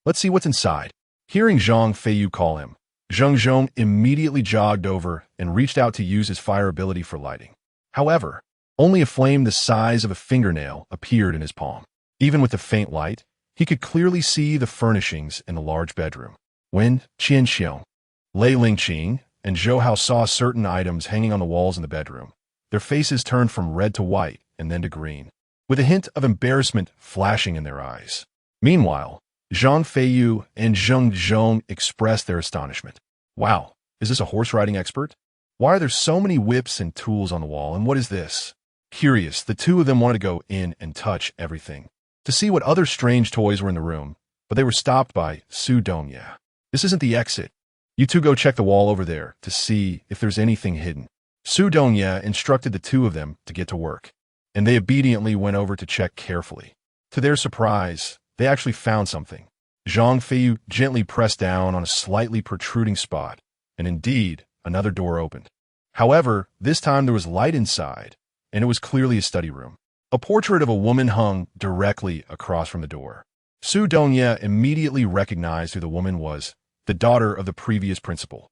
Let's see what's inside." Hearing Zhang Feiyu call him, Zheng Zhong immediately jogged over and reached out to use his fire ability for lighting. However, only a flame the size of a fingernail appeared in his palm. Even with the faint light, he could clearly see the furnishings in the large bedroom. When Qian Xiong, Lei Lingqing, and Zhou Hao saw certain items hanging on the walls in the bedroom, their faces turned from red to white and then to green, with a hint of embarrassment flashing in their eyes. Meanwhile, Zhang Feiyu and Zheng Zhong expressed their astonishment. "Wow, is this a horse-riding expert? Why are there so many whips and tools on the wall, and what is this?" Curious, the two of them wanted to go in and touch everything, to see what other strange toys were in the room, but they were stopped by Su Dongye. "This isn't the exit. You two go check the wall over there to see if there's anything hidden. Su Dongye instructed the two of them to get to work, and they obediently went over to check carefully. To their surprise, they actually found something. Zhang Feiyu gently pressed down on a slightly protruding spot, and indeed, another door opened. However, this time there was light inside, and it was clearly a study room. A portrait of a woman hung directly across from the door. Su Dongye immediately recognized who the woman was, the daughter of the previous principal.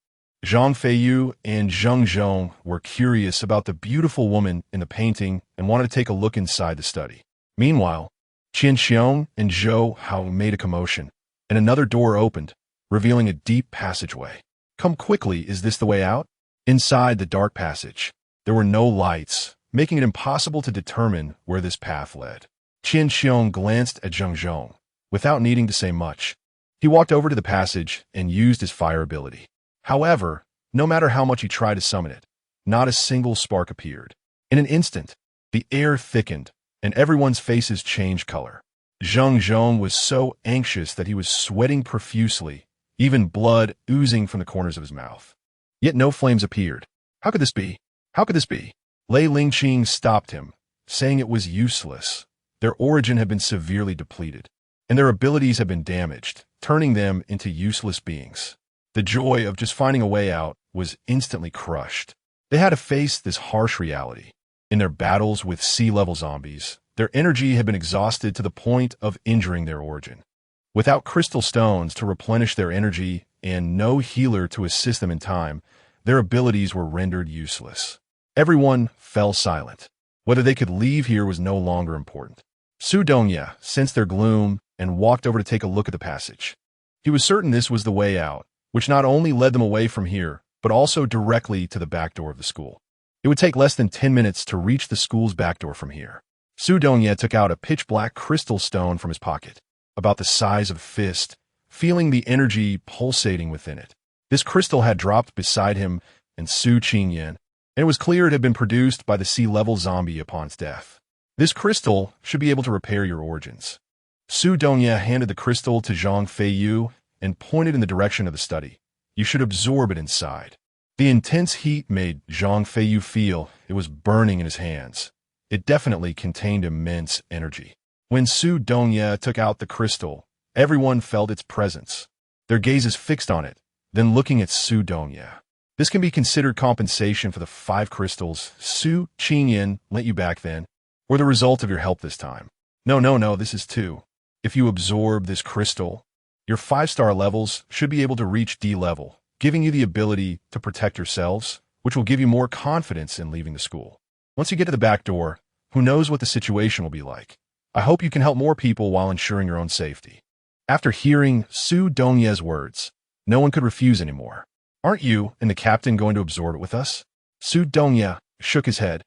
Zhang Feiyu and Zheng Zhong were curious about the beautiful woman in the painting and wanted to take a look inside the study. Meanwhile, Qian Xiong and Zhou Hao made a commotion, and another door opened, revealing a deep passageway. Come quickly, is this the way out? Inside the dark passage, there were no lights, making it impossible to determine where this path led. Qian Xiong glanced at Zheng Zhong, without needing to say much. He walked over to the passage and used his fire ability. However, no matter how much he tried to summon it, not a single spark appeared. In an instant, the air thickened, and everyone's faces changed color. Zheng Zhong was so anxious that he was sweating profusely, even blood oozing from the corners of his mouth. Yet no flames appeared. How could this be? How could this be? Lei Lingqing stopped him, saying it was useless. Their origin had been severely depleted, and their abilities had been damaged, turning them into useless beings. The joy of just finding a way out was instantly crushed. They had to face this harsh reality. In their battles with sea-level zombies, their energy had been exhausted to the point of injuring their origin. Without crystal stones to replenish their energy and no healer to assist them in time, their abilities were rendered useless. Everyone fell silent. Whether they could leave here was no longer important. Su Dongye sensed their gloom and walked over to take a look at the passage. He was certain this was the way out, which not only led them away from here, but also directly to the back door of the school. It would take less than 10 minutes to reach the school's back door from here. Su Dongye took out a pitch-black crystal stone from his pocket, about the size of a fist, feeling the energy pulsating within it. This crystal had dropped beside him and Su Qingyan, and it was clear it had been produced by the sea-level zombie upon its death. This crystal should be able to repair your origins. Su Dongye handed the crystal to Zhang Feiyu and pointed in the direction of the study. You should absorb it inside. The intense heat made Zhang Feiyu feel it was burning in his hands. It definitely contained immense energy. When Su Dongye took out the crystal, everyone felt its presence. Their gazes fixed on it, then looking at Su Dongye. This can be considered compensation for the 5 crystals Su Qingyan lent you back then, or the result of your help this time. No, this is 2. If you absorb this crystal, your 5-star levels should be able to reach D level, giving you the ability to protect yourselves, which will give you more confidence in leaving the school. Once you get to the back door, who knows what the situation will be like. I hope you can help more people while ensuring your own safety. After hearing Su Dongye's words, no one could refuse anymore. Aren't you and the captain going to absorb it with us? Su Dongye shook his head.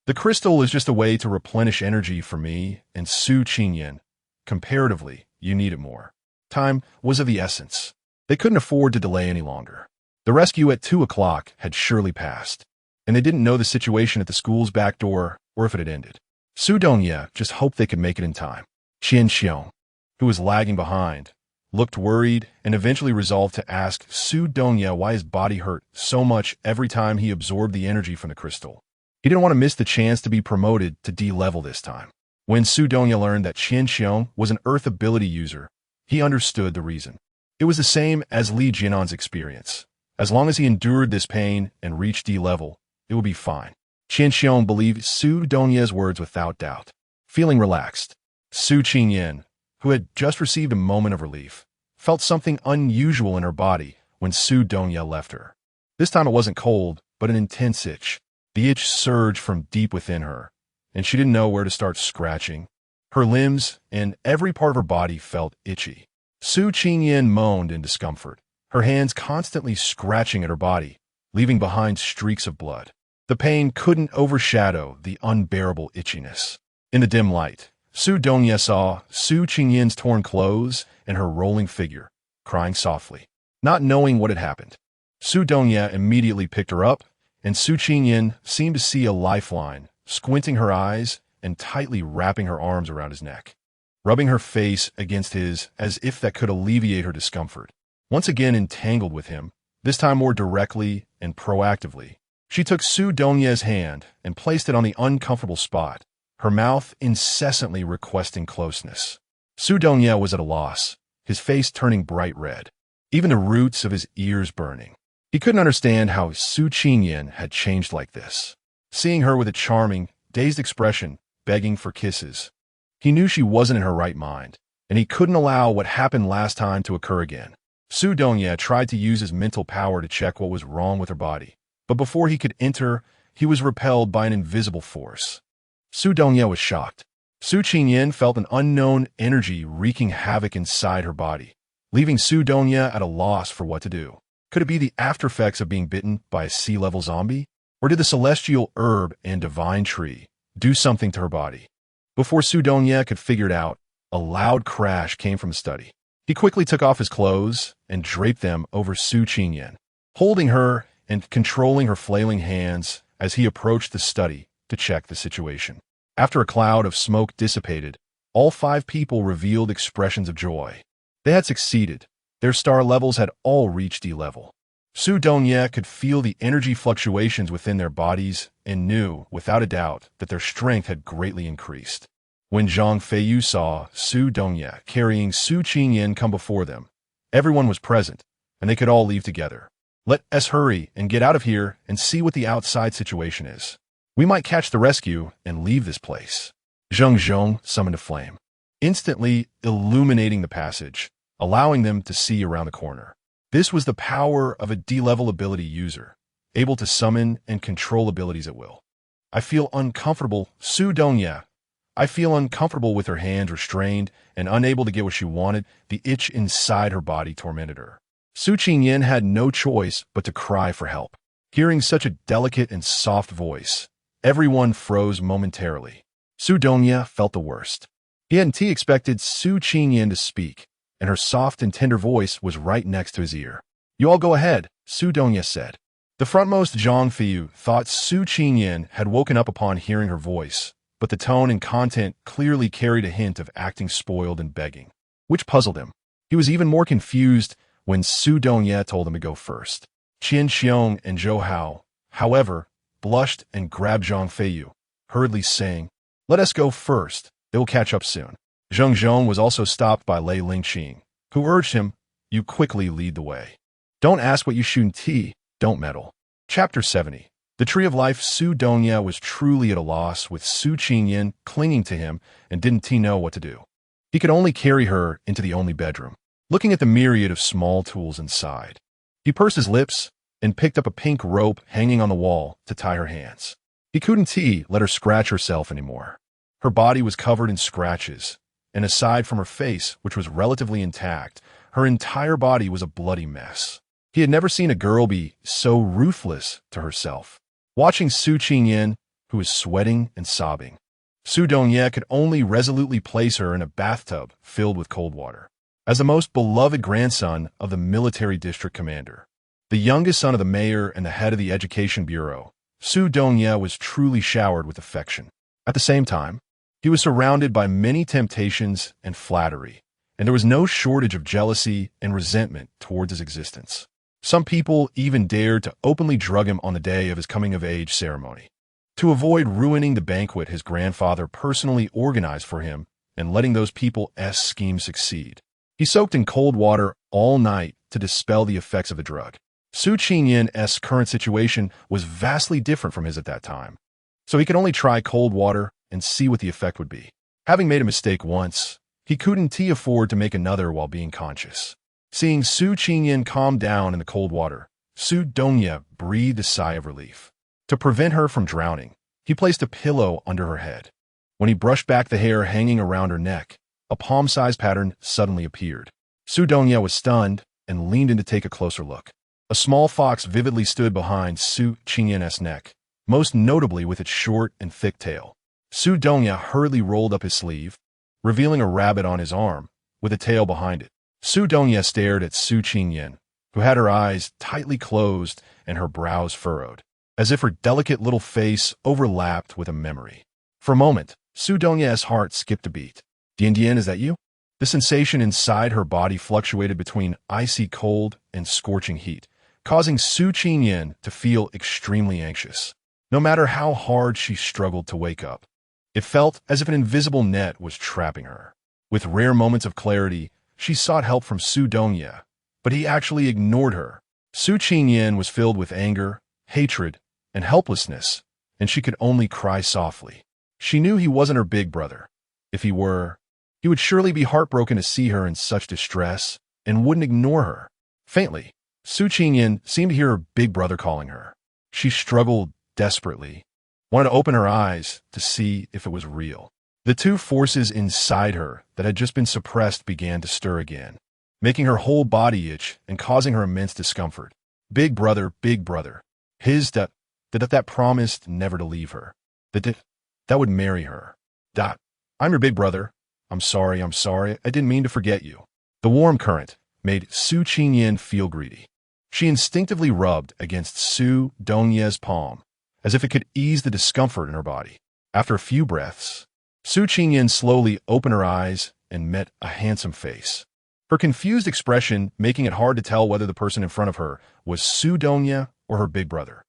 The crystal is just a way to replenish energy for me and Su Qingyan. Comparatively, you need it more. Time was of the essence. They couldn't afford to delay any longer. The rescue at 2 o'clock had surely passed, and they didn't know the situation at the school's back door or if it had ended. Su Dongye just hoped they could make it in time. Qian Xiong, who was lagging behind, looked worried and eventually resolved to ask Su Dongye why his body hurt so much every time he absorbed the energy from the crystal. He didn't want to miss the chance to be promoted to D level this time. When Su Dongye learned that Qian Xiong was an Earth ability user, he understood the reason. It was the same as Li Jianan's experience. As long as he endured this pain and reached D level, it would be fine. Qian Xiong believed Su Dongye's words without doubt. Feeling relaxed, Su Qingyan, who had just received a moment of relief, felt something unusual in her body when Su Dongye left her. This time it wasn't cold, but an intense itch. The itch surged from deep within her, and she didn't know where to start scratching. Her limbs and every part of her body felt itchy. Su Qingyan moaned in discomfort, her hands constantly scratching at her body, leaving behind streaks of blood. The pain couldn't overshadow the unbearable itchiness. In the dim light, Su Dongye saw Su Qingyan's torn clothes and her rolling figure, crying softly. Not knowing what had happened, Su Dongye immediately picked her up, and Su Qingyan seemed to see a lifeline, squinting her eyes and tightly wrapping her arms around his neck, rubbing her face against his as if that could alleviate her discomfort. Once again entangled with him, this time more directly and proactively. She took Su Donye's hand and placed it on the uncomfortable spot, her mouth incessantly requesting closeness. Su Donye was at a loss, his face turning bright red, even the roots of his ears burning. He couldn't understand how Su Qingyan had changed like this. Seeing her with a charming, dazed expression, begging for kisses, he knew she wasn't in her right mind, and he couldn't allow what happened last time to occur again. Su Donye tried to use his mental power to check what was wrong with her body, but before he could enter, he was repelled by an invisible force. Su Donye was shocked. Su Qingyan felt an unknown energy wreaking havoc inside her body, leaving Su Donye at a loss for what to do. Could it be the aftereffects of being bitten by a sea-level zombie? Or did the celestial herb and divine tree do something to her body? Before Su Donye could figure it out, a loud crash came from the study. He quickly took off his clothes and draped them over Su Qingyan, holding her and controlling her flailing hands as he approached the study to check the situation. After a cloud of smoke dissipated, all 5 people revealed expressions of joy. They had succeeded. Their star levels had all reached D level. Su Donye could feel the energy fluctuations within their bodies and knew, without a doubt, that their strength had greatly increased. When Zhang Feiyu saw Su Donye carrying Su Qingyan come before them, everyone was present, and they could all leave together. Let us hurry and get out of here and see what the outside situation is. We might catch the rescue and leave this place. Zheng Zhong summoned a flame, instantly illuminating the passage, allowing them to see around the corner. This was the power of a D-level ability user, able to summon and control abilities at will. I feel uncomfortable, Su Donye. I feel uncomfortable with her hands restrained and unable to get what she wanted. The itch inside her body tormented her. Su Qingyan had no choice but to cry for help. Hearing such a delicate and soft voice, everyone froze momentarily. Su Donye felt the worst. He hadn't expected Su Qingyan to speak, and her soft and tender voice was right next to his ear. You all go ahead, Su Donye said. The frontmost Zhang Feiyu thought Su Qingyan had woken up upon hearing her voice, but the tone and content clearly carried a hint of acting spoiled and begging, which puzzled him. He was even more confused when Su Donye told him to go first. Qian Xiong and Zhou Hao, however, blushed and grabbed Zhang Feiyu, hurriedly saying, Let us go first. They will catch up soon. Zheng Zhong was also stopped by Lei Lingqing, who urged him, You quickly lead the way. Don't ask what you shouldn't tea, don't meddle. Chapter 70. The Tree of Life. Su Donye was truly at a loss with Su Qingyan clinging to him and didn't know what to do. He could only carry her into the only bedroom, looking at the myriad of small tools inside. He pursed his lips and picked up a pink rope hanging on the wall to tie her hands. He couldn't let her scratch herself anymore. Her body was covered in scratches, and aside from her face, which was relatively intact, her entire body was a bloody mess. He had never seen a girl be so ruthless to herself. Watching Su Qingyan, who was sweating and sobbing, Su Donye could only resolutely place her in a bathtub filled with cold water. As the most beloved grandson of the military district commander, the youngest son of the mayor and the head of the education bureau, Su Donye was truly showered with affection. At the same time, he was surrounded by many temptations and flattery, and there was no shortage of jealousy and resentment towards his existence. Some people even dared to openly drug him on the day of his coming-of-age ceremony. To avoid ruining the banquet his grandfather personally organized for him and letting those people's schemes succeed, he soaked in cold water all night to dispel the effects of the drug. Su Qingyan's current situation was vastly different from his at that time, so he could only try cold water and see what the effect would be. Having made a mistake once, he couldn't afford to make another while being conscious. Seeing Su Qingyan calm down in the cold water, Su Donye breathed a sigh of relief. To prevent her from drowning, he placed a pillow under her head. When he brushed back the hair hanging around her neck, a palm-sized pattern suddenly appeared. Su Donye was stunned and leaned in to take a closer look. A small fox vividly stood behind Su Qingyan's neck, most notably with its short and thick tail. Su Donye hurriedly rolled up his sleeve, revealing a rabbit on his arm, with a tail behind it. Su Donye stared at Su Qingyan, who had her eyes tightly closed and her brows furrowed, as if her delicate little face overlapped with a memory. For a moment, Su Donye's heart skipped a beat. Dian, is that you? The sensation inside her body fluctuated between icy cold and scorching heat, causing Su Qingyan to feel extremely anxious. No matter how hard she struggled to wake up, it felt as if an invisible net was trapping her. With rare moments of clarity, she sought help from Su Dongye, but he actually ignored her. Su Qingyan was filled with anger, hatred, and helplessness, and she could only cry softly. She knew he wasn't her big brother. If he were, he would surely be heartbroken to see her in such distress and wouldn't ignore her. Faintly, Su Qingyan seemed to hear her big brother calling her. She struggled desperately, wanted to open her eyes to see if it was real. The two forces inside her that had just been suppressed began to stir again, making her whole body itch and causing her immense discomfort. Big brother, his that promised never to leave her, that would marry her. I'm your big brother. I'm sorry, I didn't mean to forget you. The warm current made Su Qingyan feel greedy. She instinctively rubbed against Su Dongye's palm, as if it could ease the discomfort in her body. After a few breaths, Su Qingyan slowly opened her eyes and met a handsome face. Her confused expression making it hard to tell whether the person in front of her was Su Dongye or her big brother.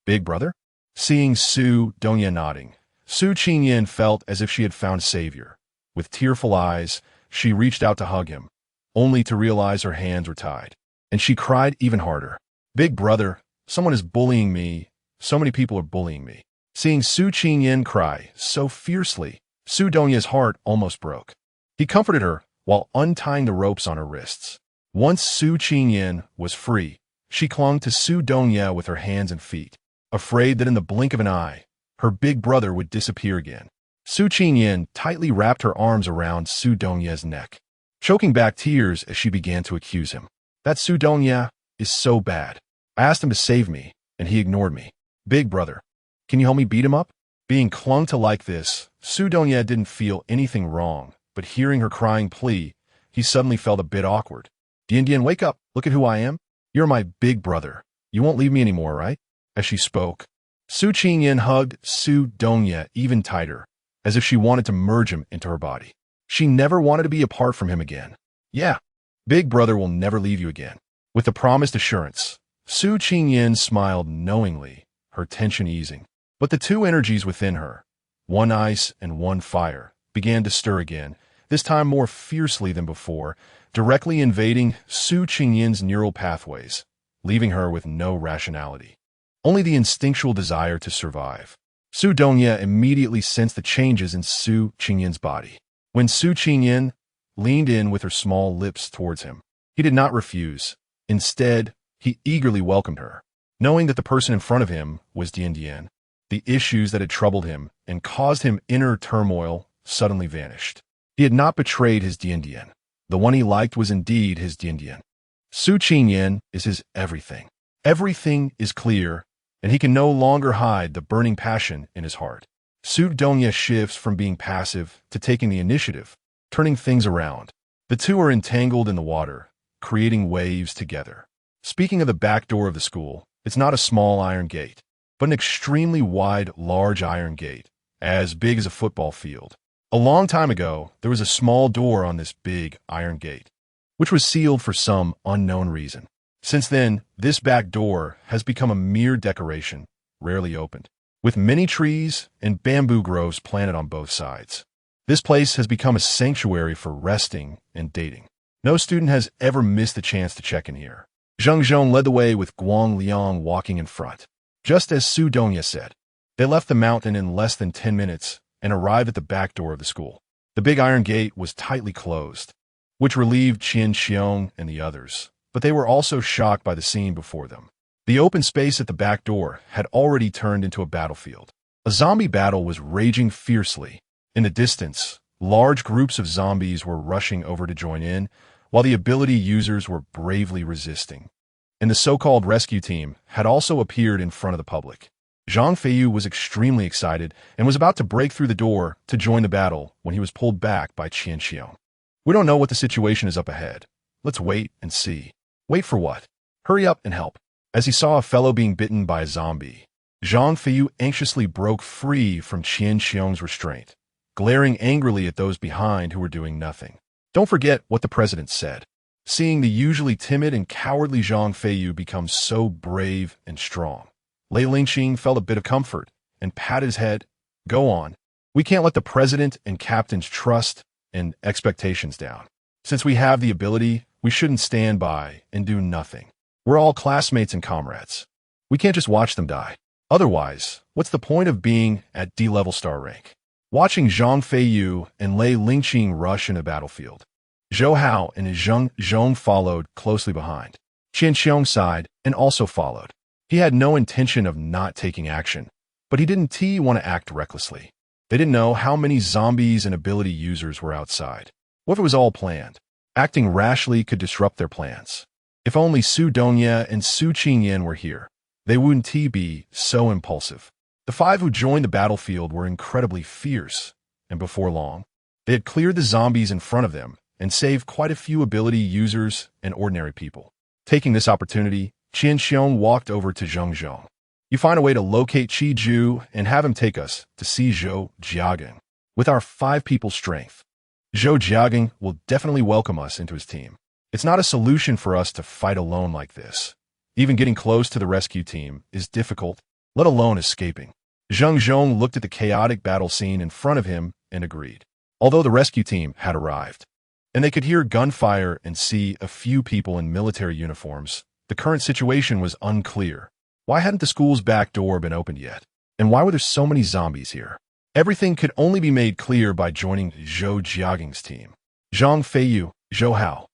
Big brother? Seeing Su Dongye nodding, Su Qingyan felt as if she had found a savior. With tearful eyes, she reached out to hug him, only to realize her hands were tied. And she cried even harder. Big brother, someone is bullying me. So many people are bullying me. Seeing Su Qingyan cry so fiercely, Su Dongye's heart almost broke. He comforted her while untying the ropes on her wrists. Once Su Qingyan was free, she clung to Su Dongye with her hands and feet, afraid that in the blink of an eye, her big brother would disappear again. Su Qingyan tightly wrapped her arms around Su Dongye's neck, choking back tears as she began to accuse him. That Su Dongye is so bad. I asked him to save me, and he ignored me. Big brother, can you help me beat him up? Being clung to like this, Su Dongye didn't feel anything wrong, but hearing her crying plea, he suddenly felt a bit awkward. Dian, wake up. Look at who I am. You're my big brother. You won't leave me anymore, right? As she spoke, Su Qingyan hugged Su Dongye even tighter, as if she wanted to merge him into her body. She never wanted to be apart from him again. Yeah, big brother will never leave you again. With the promised assurance, Su Qingyan smiled knowingly, her tension easing. But the two energies within her, one ice and one fire, began to stir again, this time more fiercely than before, directly invading Su Qingyan's neural pathways, leaving her with no rationality. Only the instinctual desire to survive. Su Dongye immediately sensed the changes in Su Qingyan's body. When Su Qingyan leaned in with her small lips towards him, he did not refuse. Instead, he eagerly welcomed her. Knowing that the person in front of him was Dian, the issues that had troubled him and caused him inner turmoil suddenly vanished. He had not betrayed his Dian. The one he liked was indeed his Dian. Su Qingyan is his everything. Everything is clear, and he can no longer hide the burning passion in his heart. Su Dongye shifts from being passive to taking the initiative, turning things around. The two are entangled in the water, creating waves together. Speaking of the back door of the school, it's not a small iron gate, but an extremely wide, large iron gate, as big as a football field. A long time ago, there was a small door on this big iron gate, which was sealed for some unknown reason. Since then, this back door has become a mere decoration, rarely opened, with many trees and bamboo groves planted on both sides. This place has become a sanctuary for resting and dating. No student has ever missed the chance to check in here. Zheng Zhong led the way with Guang Liang walking in front. Just as Su Dongye said, they left the mountain in less than 10 minutes and arrived at the back door of the school. The big iron gate was tightly closed, which relieved Qian Xiong and the others, but they were also shocked by the scene before them. The open space at the back door had already turned into a battlefield. A zombie battle was raging fiercely. In the distance, large groups of zombies were rushing over to join in, while the ability users were bravely resisting. And the so-called rescue team had also appeared in front of the public. Zhang Feiyu was extremely excited and was about to break through the door to join the battle when he was pulled back by Qian Xiong. We don't know what the situation is up ahead. Let's wait and see. Wait for what? Hurry up and help. As he saw a fellow being bitten by a zombie, Zhang Feiyu anxiously broke free from Qian Xiong's restraint, glaring angrily at those behind who were doing nothing. Don't forget what the president said. seeing the usually timid and cowardly Zhang Feiyu become so brave and strong. Lei Lingqing felt a bit of comfort and patted his head. Go on. We can't let the president and captain's trust and expectations down. Since we have the ability, we shouldn't stand by and do nothing. We're all classmates and comrades. We can't just watch them die. Otherwise, what's the point of being at D-level star rank? Watching Zhang Feiyu and Lei Lingqing rush in a battlefield. Zhou Hao and Zheng Zhong followed closely behind. Qian Xiong sighed and also followed. He had no intention of not taking action, but he didn't want to act recklessly. They didn't know how many zombies and ability users were outside. What if it was all planned? Acting rashly could disrupt their plans. If only Su Dongya and Su Qingyan were here, they wouldn't be so impulsive. The 5 who joined the battlefield were incredibly fierce, and before long, they had cleared the zombies in front of them and saved quite a few ability users and ordinary people. Taking this opportunity, Qian Xiong walked over to Zheng Zhong. You find a way to locate Qi Ju and have him take us to see Zhou Jiaging. With our 5 people strength, Zhou Jiaging will definitely welcome us into his team. It's not a solution for us to fight alone like this. Even getting close to the rescue team is difficult, let alone escaping. Zheng Zhong looked at the chaotic battle scene in front of him and agreed. Although the rescue team had arrived, and they could hear gunfire and see a few people in military uniforms, the current situation was unclear. Why hadn't the school's back door been opened yet? And why were there so many zombies here? Everything could only be made clear by joining Zhou Jiaging's team. Zhang Feiyu, Zhou Hao,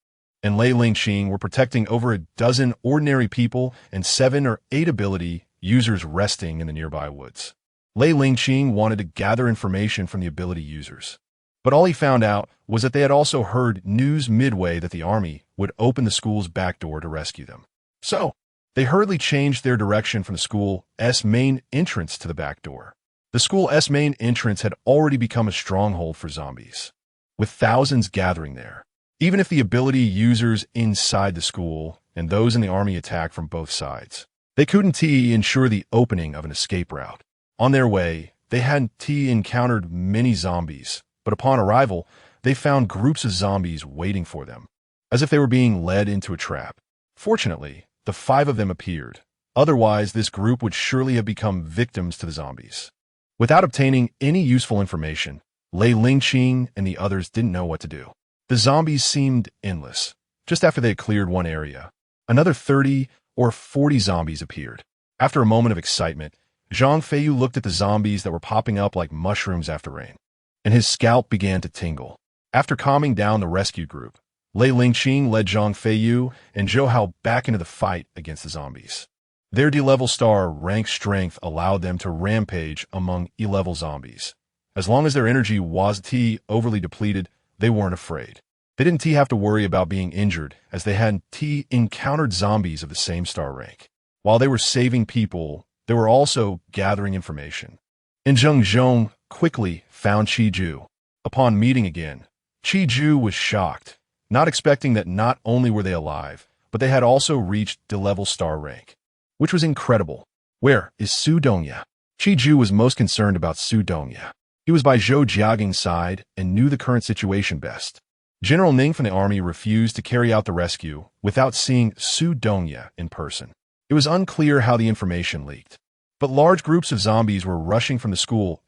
and Lei Lingqing were protecting over a dozen ordinary people and 7 or 8 ability users resting in the nearby woods. Lei Lingqing wanted to gather information from the ability users, but all he found out was that they had also heard news midway that the army would open the school's back door to rescue them. So, they hurriedly changed their direction from the school's main entrance to the back door. The school's main entrance had already become a stronghold for zombies, with thousands gathering there. Even if the ability users inside the school and those in the army attacked from both sides, they couldn't ensure the opening of an escape route. On their way, they hadn't encountered many zombies, but upon arrival, they found groups of zombies waiting for them, as if they were being led into a trap. Fortunately, the 5 of them appeared. Otherwise, this group would surely have become victims to the zombies. Without obtaining any useful information, Lei Lingqing and the others didn't know what to do. The zombies seemed endless. Just after they had cleared one area, another 30 or 40 zombies appeared. After a moment of excitement, Zhang Feiyu looked at the zombies that were popping up like mushrooms after rain, and his scalp began to tingle. After calming down the rescue group, Lei Lingqing led Zhang Feiyu and Zhou Hao back into the fight against the zombies. Their D-level star rank strength allowed them to rampage among E-level zombies. As long as their energy wasn't overly depleted, they weren't afraid. They didn't have to worry about being injured, as they hadn't encountered zombies of the same star rank. While they were saving people, they were also gathering information. And Zheng Zhong quickly found Qi Ju. Upon meeting again, Qi Ju was shocked, not expecting that not only were they alive, but they had also reached D-level star rank, which was incredible. Where is Su Dongya? Qi Ju was most concerned about Su Dongya. He was by Zhou Jiaging's side and knew the current situation best. General Ning from the army refused to carry out the rescue without seeing Su Dongya in person. It was unclear how the information leaked, but large groups of zombies were rushing from the school's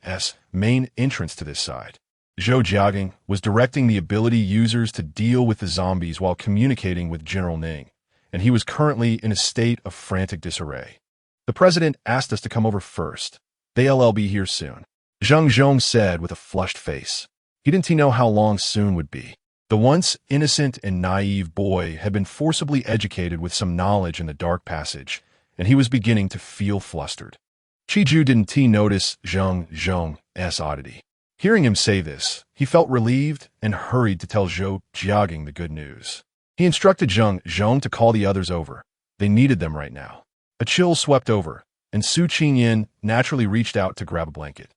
main entrance to this side. Zhou Jiaging was directing the ability users to deal with the zombies while communicating with General Ning, and he was currently in a state of frantic disarray. The president asked us to come over first. They'll be here soon, Zheng Zhong said with a flushed face. He didn't know how long soon would be. The once innocent and naive boy had been forcibly educated with some knowledge in the dark passage, and he was beginning to feel flustered. Qi Ju didn't notice Zheng Zhong's oddity. Hearing him say this, he felt relieved and hurried to tell Zhou Jiaging the good news. He instructed Zheng Zhong to call the others over. They needed them right now. A chill swept over, and Su Qingyan naturally reached out to grab a blanket.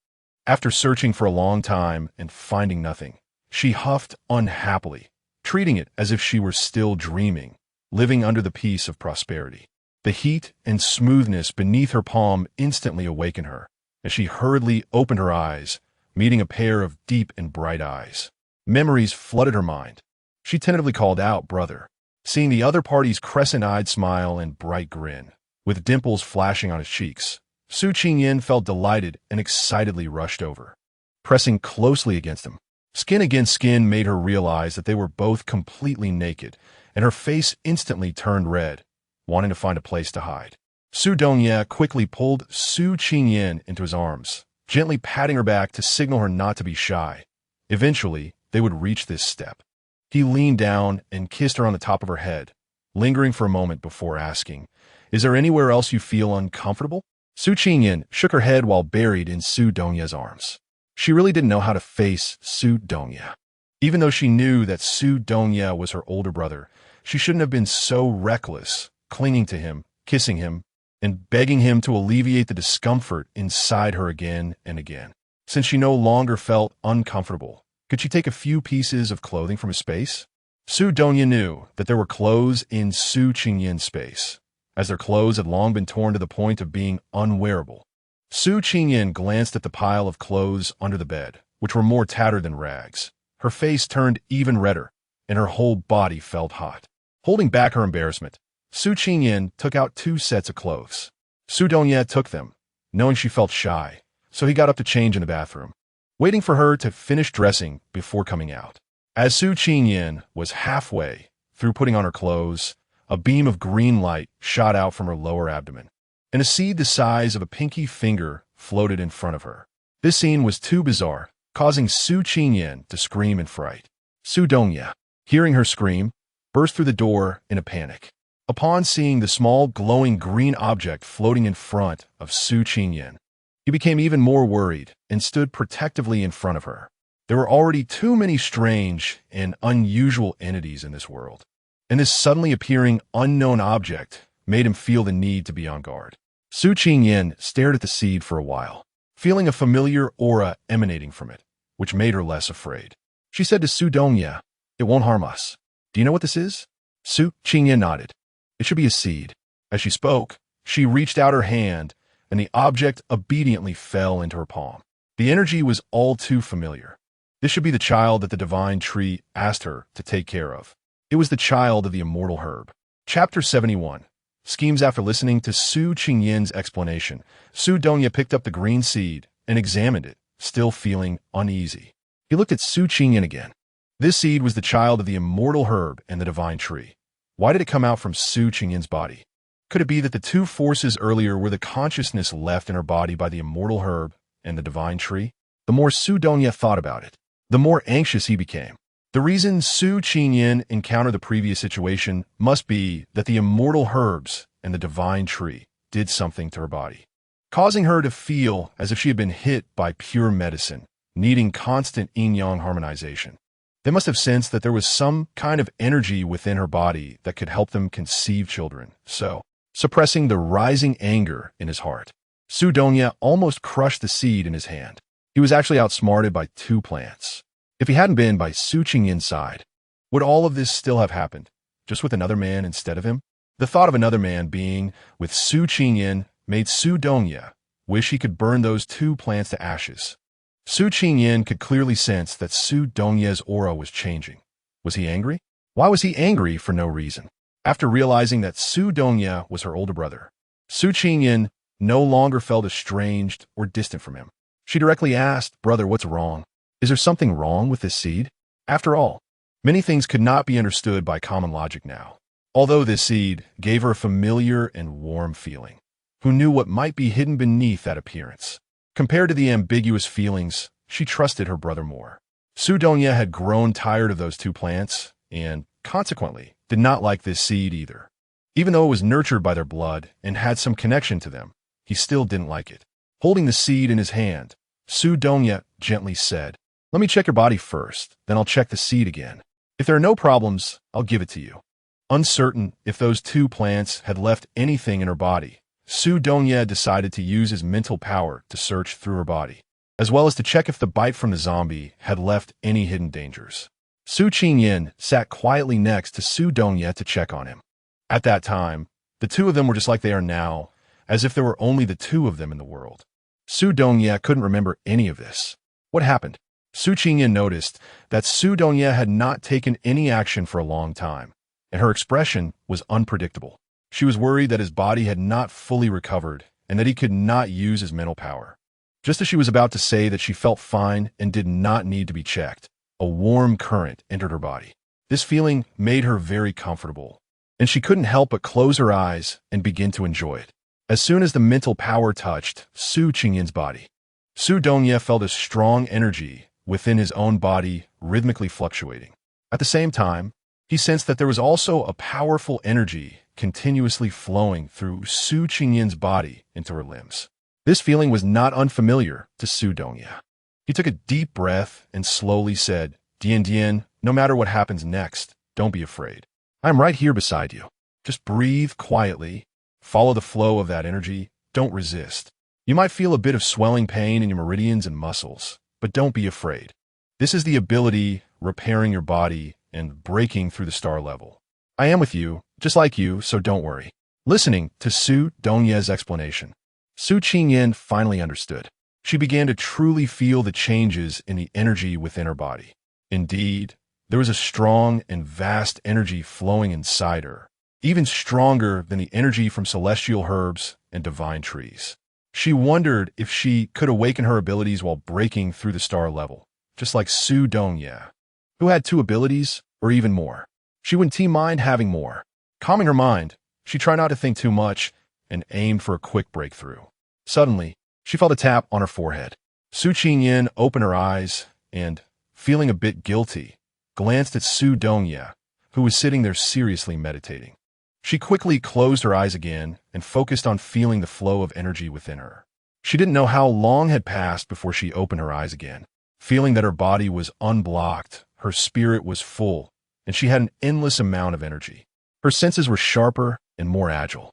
After searching for a long time and finding nothing, she huffed unhappily, treating it as if she were still dreaming, living under the peace of prosperity. The heat and smoothness beneath her palm instantly awakened her, as she hurriedly opened her eyes, meeting a pair of deep and bright eyes. Memories flooded her mind. She tentatively called out, "Brother." Seeing the other party's crescent-eyed smile and bright grin, with dimples flashing on his cheeks, Su Qingyan felt delighted and excitedly rushed over, pressing closely against him. Skin against skin made her realize that they were both completely naked, and her face instantly turned red, wanting to find a place to hide. Su Dongye quickly pulled Su Qingyan into his arms, gently patting her back to signal her not to be shy. Eventually, they would reach this step. He leaned down and kissed her on the top of her head, lingering for a moment before asking, "Is there anywhere else you feel uncomfortable?" Su Qingyan shook her head while buried in Su Dongye's arms. She really didn't know how to face Su Dongye. Even though she knew that Su Dongye was her older brother, she shouldn't have been so reckless, clinging to him, kissing him, and begging him to alleviate the discomfort inside her again and again. Since she no longer felt uncomfortable, could she take a few pieces of clothing from his space? Su Dongye knew that there were clothes in Su Qingyan's space, as their clothes had long been torn to the point of being unwearable. Su Qingyan glanced at the pile of clothes under the bed, which were more tattered than rags. Her face turned even redder, and her whole body felt hot. Holding back her embarrassment, Su Qingyan took out 2 sets of clothes. Su Dongye took them, knowing she felt shy, so he got up to change in the bathroom, waiting for her to finish dressing before coming out. As Su Qingyan was halfway through putting on her clothes, a beam of green light shot out from her lower abdomen, and a seed the size of a pinky finger floated in front of her. This scene was too bizarre, causing Su Qingyan to scream in fright. Su Dongye, hearing her scream, burst through the door in a panic. Upon seeing the small, glowing green object floating in front of Su Qingyan, he became even more worried and stood protectively in front of her. There were already too many strange and unusual entities in this world, and this suddenly appearing unknown object made him feel the need to be on guard. Su Qingyan stared at the seed for a while, feeling a familiar aura emanating from it, which made her less afraid. She said to Su Dongye, "It won't harm us. Do you know what this is?" Su Qingyan nodded. "It should be a seed." As she spoke, she reached out her hand, and the object obediently fell into her palm. The energy was all too familiar. This should be the child that the divine tree asked her to take care of. It was the child of the immortal herb. Chapter 71. Schemes. After listening to Su Qingyan's explanation, Su Dongye picked up the green seed and examined it, still feeling uneasy. He looked at Su Qingyan again. This seed was the child of the immortal herb and the divine tree. Why did it come out from Su Qingyan's body? Could it be that the 2 forces earlier were the consciousness left in her body by the immortal herb and the divine tree? The more Su Dongye thought about it, the more anxious he became. The reason Su Qingyan encountered the previous situation must be that the immortal herbs and the divine tree did something to her body, causing her to feel as if she had been hit by pure medicine, needing constant yin-yang harmonization. They must have sensed that there was some kind of energy within her body that could help them conceive children, so, suppressing the rising anger in his heart, Su Dongye almost crushed the seed in his hand. He was actually outsmarted by 2 plants. If he hadn't been by Su Qingyan's side, would all of this still have happened, just with another man instead of him? The thought of another man being with Su Qingyan made Su Dongye wish he could burn those 2 plants to ashes. Su Qingyan could clearly sense that Su Dongye's aura was changing. Was he angry? Why was he angry for no reason? After realizing that Su Dongye was her older brother, Su Qingyan no longer felt estranged or distant from him. She directly asked, "Brother, what's wrong? Is there something wrong with this seed?" After all, many things could not be understood by common logic now. Although this seed gave her a familiar and warm feeling, who knew what might be hidden beneath that appearance? Compared to the ambiguous feelings, she trusted her brother more. Su Dongye had grown tired of those 2 plants, and, consequently, did not like this seed either. Even though it was nurtured by their blood and had some connection to them, he still didn't like it. Holding the seed in his hand, Su Dongye gently said, "Let me check your body first, then I'll check the seed again. If there are no problems, I'll give it to you." Uncertain if those 2 plants had left anything in her body, Su Dongye decided to use his mental power to search through her body, as well as to check if the bite from the zombie had left any hidden dangers. Su Qingyan sat quietly next to Su Dongye to check on him. At that time, the 2 of them were just like they are now, as if there were only the 2 of them in the world. Su Dongye couldn't remember any of this. What happened? Su Qingyan noticed that Su Dongye had not taken any action for a long time, and her expression was unpredictable. She was worried that his body had not fully recovered and that he could not use his mental power. Just as she was about to say that she felt fine and did not need to be checked, a warm current entered her body. This feeling made her very comfortable, and she couldn't help but close her eyes and begin to enjoy it. As soon as the mental power touched Su Qingyin's body, Su Dongye felt a strong energy within his own body rhythmically fluctuating. At the same time, he sensed that there was also a powerful energy continuously flowing through Su Qingyin's body into her limbs. This feeling was not unfamiliar to Su Dongye. He took a deep breath and slowly said, "Dian Dian, no matter what happens next, don't be afraid. I'm right here beside you. Just breathe quietly, follow the flow of that energy, don't resist. You might feel a bit of swelling pain in your meridians and muscles, but don't be afraid. This is the ability repairing your body and breaking through the star level. I am with you, just like you, so don't worry." Listening to Su Dongye's explanation, Su Qingyin finally understood. She began to truly feel the changes in the energy within her body. Indeed, there was a strong and vast energy flowing inside her, even stronger than the energy from celestial herbs and divine trees. She wondered if she could awaken her abilities while breaking through the star level, just like Su Dongye, who had 2 abilities or even more. She wouldn't mind having more. Calming her mind, she tried not to think too much and aimed for a quick breakthrough. Suddenly, she felt a tap on her forehead. Su Qingyin opened her eyes and, feeling a bit guilty, glanced at Su Dongye, who was sitting there seriously meditating. She quickly closed her eyes again and focused on feeling the flow of energy within her. She didn't know how long had passed before she opened her eyes again. Feeling that her body was unblocked, her spirit was full, and she had an endless amount of energy. Her senses were sharper and more agile.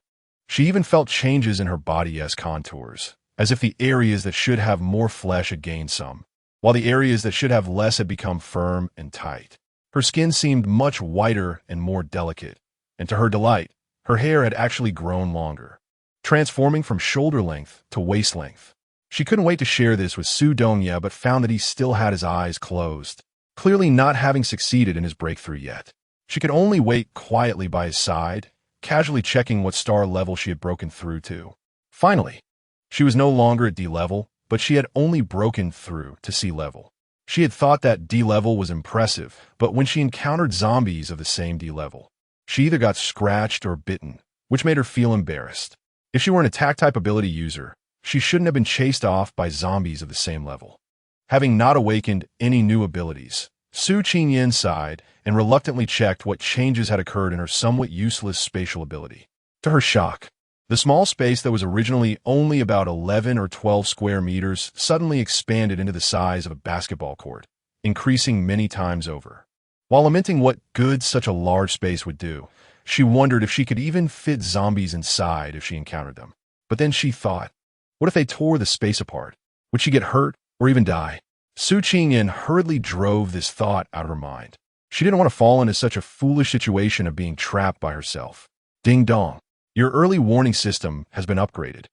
She even felt changes in her body's contours, as if the areas that should have more flesh had gained some, while the areas that should have less had become firm and tight. Her skin seemed much whiter and more delicate, and to her delight, her hair had actually grown longer, transforming from shoulder length to waist length. She couldn't wait to share this with Su Dongye, but found that he still had his eyes closed, clearly not having succeeded in his breakthrough yet. She could only wait quietly by his side, casually checking what star level she had broken through to. Finally, she was no longer at D level, but she had only broken through to C level. She had thought that D level was impressive, but when she encountered zombies of the same D level, she either got scratched or bitten, which made her feel embarrassed. If she were an attack-type ability user, she shouldn't have been chased off by zombies of the same level. Having not awakened any new abilities, Su Qingyin sighed and reluctantly checked what changes had occurred in her somewhat useless spatial ability. To her shock, the small space that was originally only about 11 or 12 square meters suddenly expanded into the size of a basketball court, increasing many times over. While lamenting what good such a large space would do, she wondered if she could even fit zombies inside if she encountered them. But then she thought, what if they tore the space apart? Would she get hurt or even die? Su Qingyin hurriedly drove this thought out of her mind. She didn't want to fall into such a foolish situation of being trapped by herself. Ding dong. Your early warning system has been upgraded.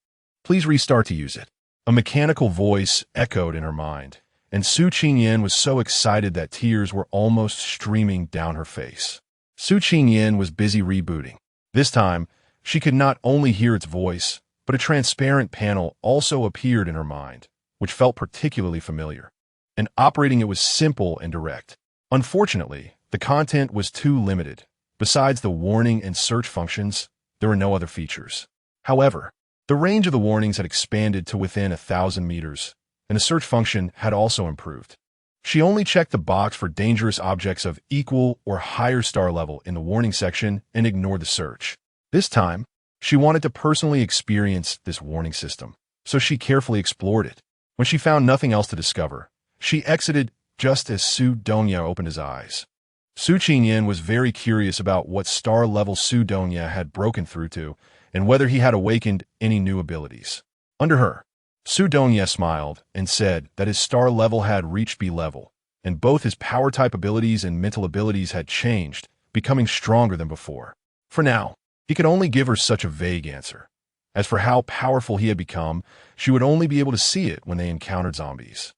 Please restart to use it. A mechanical voice echoed in her mind, and Su Qingyin was so excited that tears were almost streaming down her face. Su Qingyin was busy rebooting. This time, she could not only hear its voice, but a transparent panel also appeared in her mind, which felt particularly familiar. And operating it was simple and direct. Unfortunately, the content was too limited. Besides the warning and search functions, there were no other features. However, the range of the warnings had expanded to within 1,000 meters, and the search function had also improved. She only checked the box for dangerous objects of equal or higher star level in the warning section and ignored the search. This time, she wanted to personally experience this warning system, so she carefully explored it. When she found nothing else to discover, she exited just as Su Dongye opened his eyes. Su Qingyin was very curious about what star level Su Dongye had broken through to, and whether he had awakened any new abilities. Under her, Su Dongye smiled and said that his star level had reached B level, and both his power-type abilities and mental abilities had changed, becoming stronger than before. For now, he could only give her such a vague answer. As for how powerful he had become, she would only be able to see it when they encountered zombies.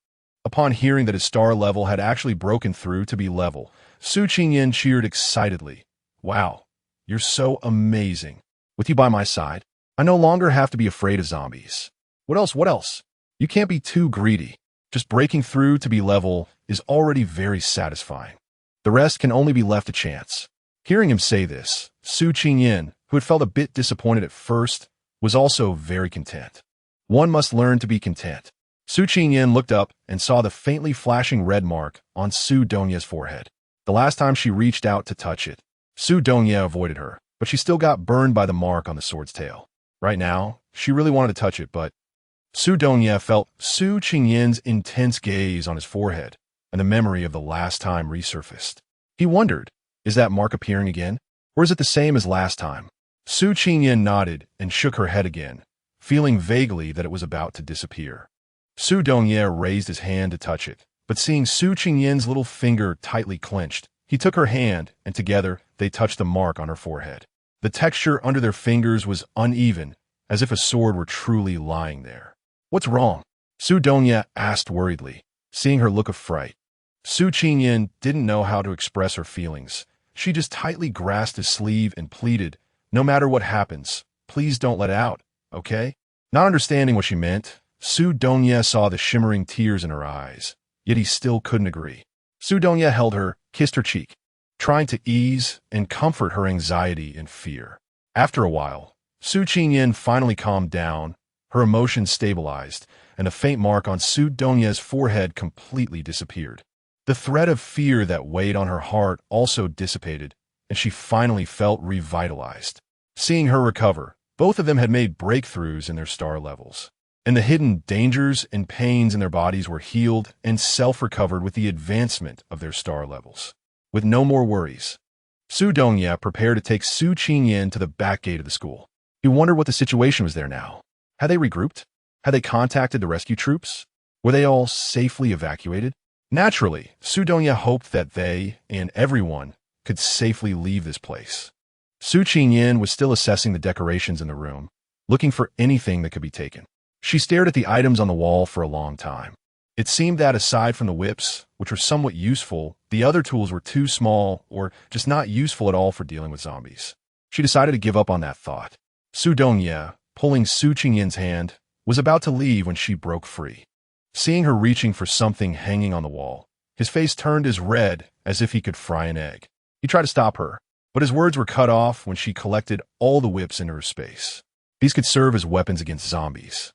Upon hearing that his star level had actually broken through to B level, Su Qingyin cheered excitedly, Wow, you're so amazing. With you by my side, I no longer have to be afraid of zombies. What else? What else? You can't be too greedy. Just breaking through to be level is already very satisfying. The rest can only be left to chance. Hearing him say this, Su Qingyan, who had felt a bit disappointed at first, was also very content. One must learn to be content. Su Qingyan looked up and saw the faintly flashing red mark on Su Donya's forehead. The last time she reached out to touch it, Su Donya avoided her, but she still got burned by the mark on the sword's tail. Right now, she really wanted to touch it, but Su Donya felt Su Qingyan's intense gaze on his forehead, and the memory of the last time resurfaced. He wondered, is that mark appearing again, or is it the same as last time? Su Qingyan nodded and shook her head again, feeling vaguely that it was about to disappear. Su Donya raised his hand to touch it, but seeing Su Qingyan's little finger tightly clenched, he took her hand, and together they touched the mark on her forehead. The texture under their fingers was uneven, as if a sword were truly lying there. What's wrong? Su Donya asked worriedly, seeing her look of fright. Su Qingyan didn't know how to express her feelings. She just tightly grasped his sleeve and pleaded, no matter what happens, please don't let it out, okay? Not understanding what she meant, Su Donya saw the shimmering tears in her eyes, yet he still couldn't agree. Su Donya held her, kissed her cheek, trying to ease and comfort her anxiety and fear. After a while, Su Qingyan finally calmed down, her emotions stabilized, and a faint mark on Su Donya's forehead completely disappeared. The threat of fear that weighed on her heart also dissipated, and she finally felt revitalized. Seeing her recover, both of them had made breakthroughs in their star levels, and the hidden dangers and pains in their bodies were healed and self-recovered with the advancement of their star levels. With no more worries, Su Donya prepared to take Su Qingyan to the back gate of the school. He wondered what the situation was there now. Had they regrouped? Had they contacted the rescue troops? Were they all safely evacuated? Naturally, Su Donya hoped that they and everyone could safely leave this place. Su Qingyan was still assessing the decorations in the room, looking for anything that could be taken. She stared at the items on the wall for a long time. It seemed that aside from the whips, which were somewhat useful, the other tools were too small or just not useful at all for dealing with zombies. She decided to give up on that thought. Su Donya, pulling Su Qingyan's hand, was about to leave when she broke free. Seeing her reaching for something hanging on the wall, his face turned as red as if he could fry an egg. He tried to stop her, but his words were cut off when she collected all the whips into her space. These could serve as weapons against zombies.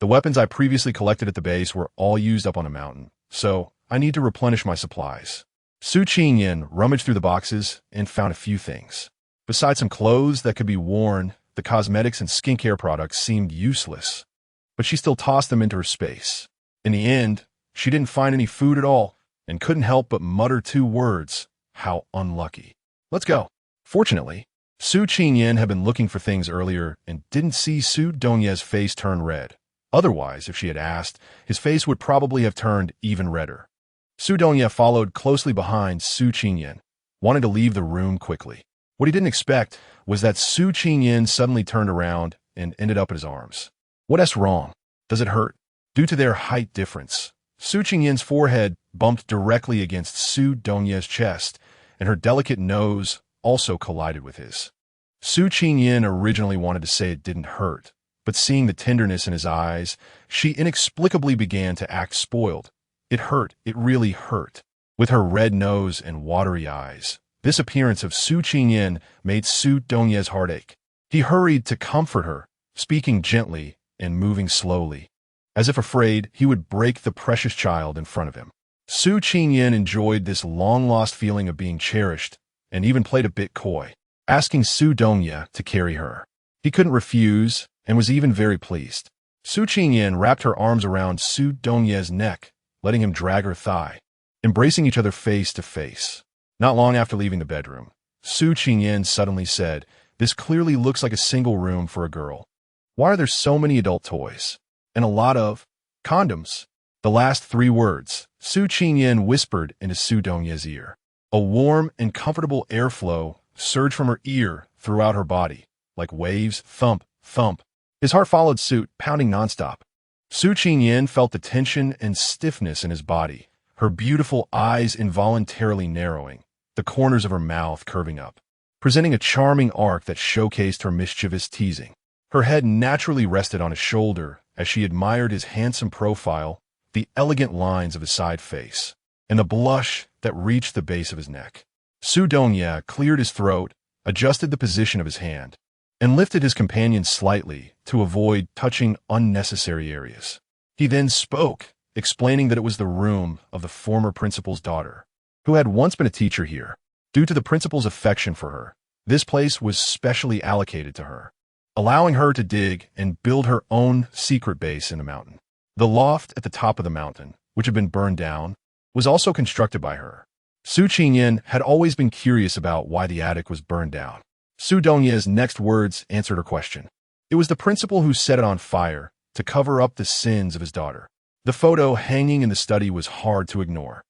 The weapons I previously collected at the base were all used up on a mountain, so I need to replenish my supplies. Su Qingyan rummaged through the boxes and found a few things. Besides some clothes that could be worn, the cosmetics and skincare products seemed useless, but she still tossed them into her space. In the end, she didn't find any food at all and couldn't help but mutter two words, how unlucky. Let's go. Fortunately, Su Qingyan had been looking for things earlier and didn't see Su Donya's face turn red. Otherwise, if she had asked, his face would probably have turned even redder. Su Donya followed closely behind Su Qingyan, wanting to leave the room quickly. What he didn't expect was that Su Qingyan suddenly turned around and ended up in his arms. What's wrong? Does it hurt? Due to their height difference, Su Qingyan's forehead bumped directly against Su Donya's chest, and her delicate nose also collided with his. Su Qingyan originally wanted to say it didn't hurt, but seeing the tenderness in his eyes, she inexplicably began to act spoiled. It hurt, it really hurt. With her red nose and watery eyes, this appearance of Su Qingyan made Su Donya's heart ache. He hurried to comfort her, speaking gently and moving slowly, as if afraid he would break the precious child in front of him. Su Qingyan enjoyed this long-lost feeling of being cherished and even played a bit coy, asking Su Donya to carry her. He couldn't refuse and was even very pleased. Su Qingyan wrapped her arms around Su Donya's neck, letting him drag her thigh, embracing each other face to face. Not long after leaving the bedroom, Su Qingyan suddenly said, "This clearly looks like a single room for a girl. Why are there so many adult toys? And a lot of condoms?" The last three words, Su Qingyan whispered into Su Donya's ear. A warm and comfortable airflow surged from her ear throughout her body, like waves, thump, thump. His heart followed suit, pounding nonstop. Su Qingyan felt the tension and stiffness in his body, her beautiful eyes involuntarily narrowing, the corners of her mouth curving up. presenting a charming arc that showcased her mischievous teasing. Her head naturally rested on his shoulder as she admired his handsome profile, the elegant lines of his side face, and the blush that reached the base of his neck. Su Dongye cleared his throat, adjusted the position of his hand, and lifted his companion slightly to avoid touching unnecessary areas. He then spoke, explaining that it was the room of the former principal's daughter, who had once been a teacher here. Due to the principal's affection for her, this place was specially allocated to her, allowing her to dig and build her own secret base in the mountain. The loft at the top of the mountain, which had been burned down, was also constructed by her. Su Qingyan had always been curious about why the attic was burned down. Su Dongye's next words answered her question. It was the principal who set it on fire to cover up the sins of his daughter. The photo hanging in the study was hard to ignore.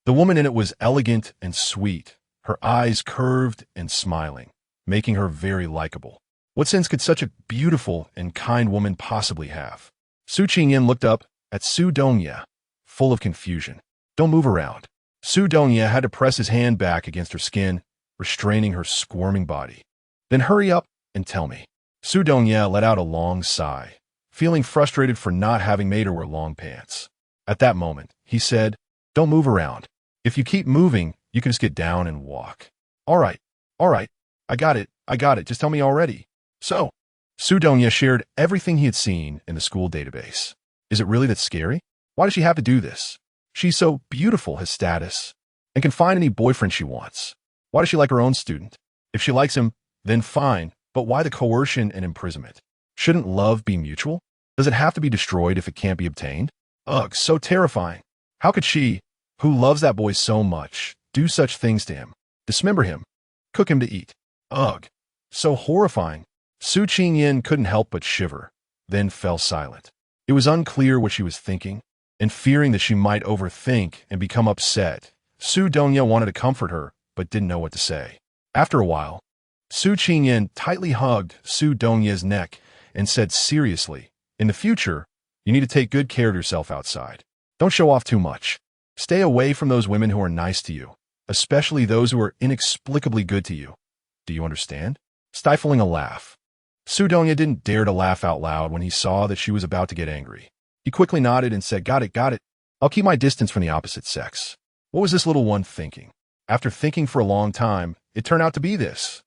The woman in it was elegant and sweet, her eyes curved and smiling, making her very likable. What sins could such a beautiful and kind woman possibly have? Su Qingyan looked up at Su Dongye, full of confusion. Don't move around. Su Dongye had to press his hand back against her skin, restraining her squirming body. Then hurry up and tell me. Su Dongye let out a long sigh, feeling frustrated for not having made her wear long pants. At that moment, he said, don't move around. If you keep moving, you can just get down and walk. All right, I got it, just tell me already. So, Su Dongye shared everything he had seen in the school database. Is it really that scary? Why does she have to do this? She's so beautiful, has status, and can find any boyfriend she wants. Why does she like her own student? If she likes him, then fine, but why the coercion and imprisonment? Shouldn't love be mutual? Does it have to be destroyed if it can't be obtained? Ugh, so terrifying. How could she, who loves that boy so much, do such things to him? Dismember him, cook him to eat. Ugh, so horrifying. Su Qingyan couldn't help but shiver, then fell silent. It was unclear what she was thinking, and fearing that she might overthink and become upset, Su Dongye wanted to comfort her, but didn't know what to say. After a while, Su Qingyan tightly hugged Su Dongye's neck and said seriously, in the future, you need to take good care of yourself outside. Don't show off too much. Stay away from those women who are nice to you, especially those who are inexplicably good to you. Do you understand? Stifling a laugh, Su Dongye didn't dare to laugh out loud when he saw that she was about to get angry. He quickly nodded and said, got it. I'll keep my distance from the opposite sex. What was this little one thinking? After thinking for a long time, it turned out to be this.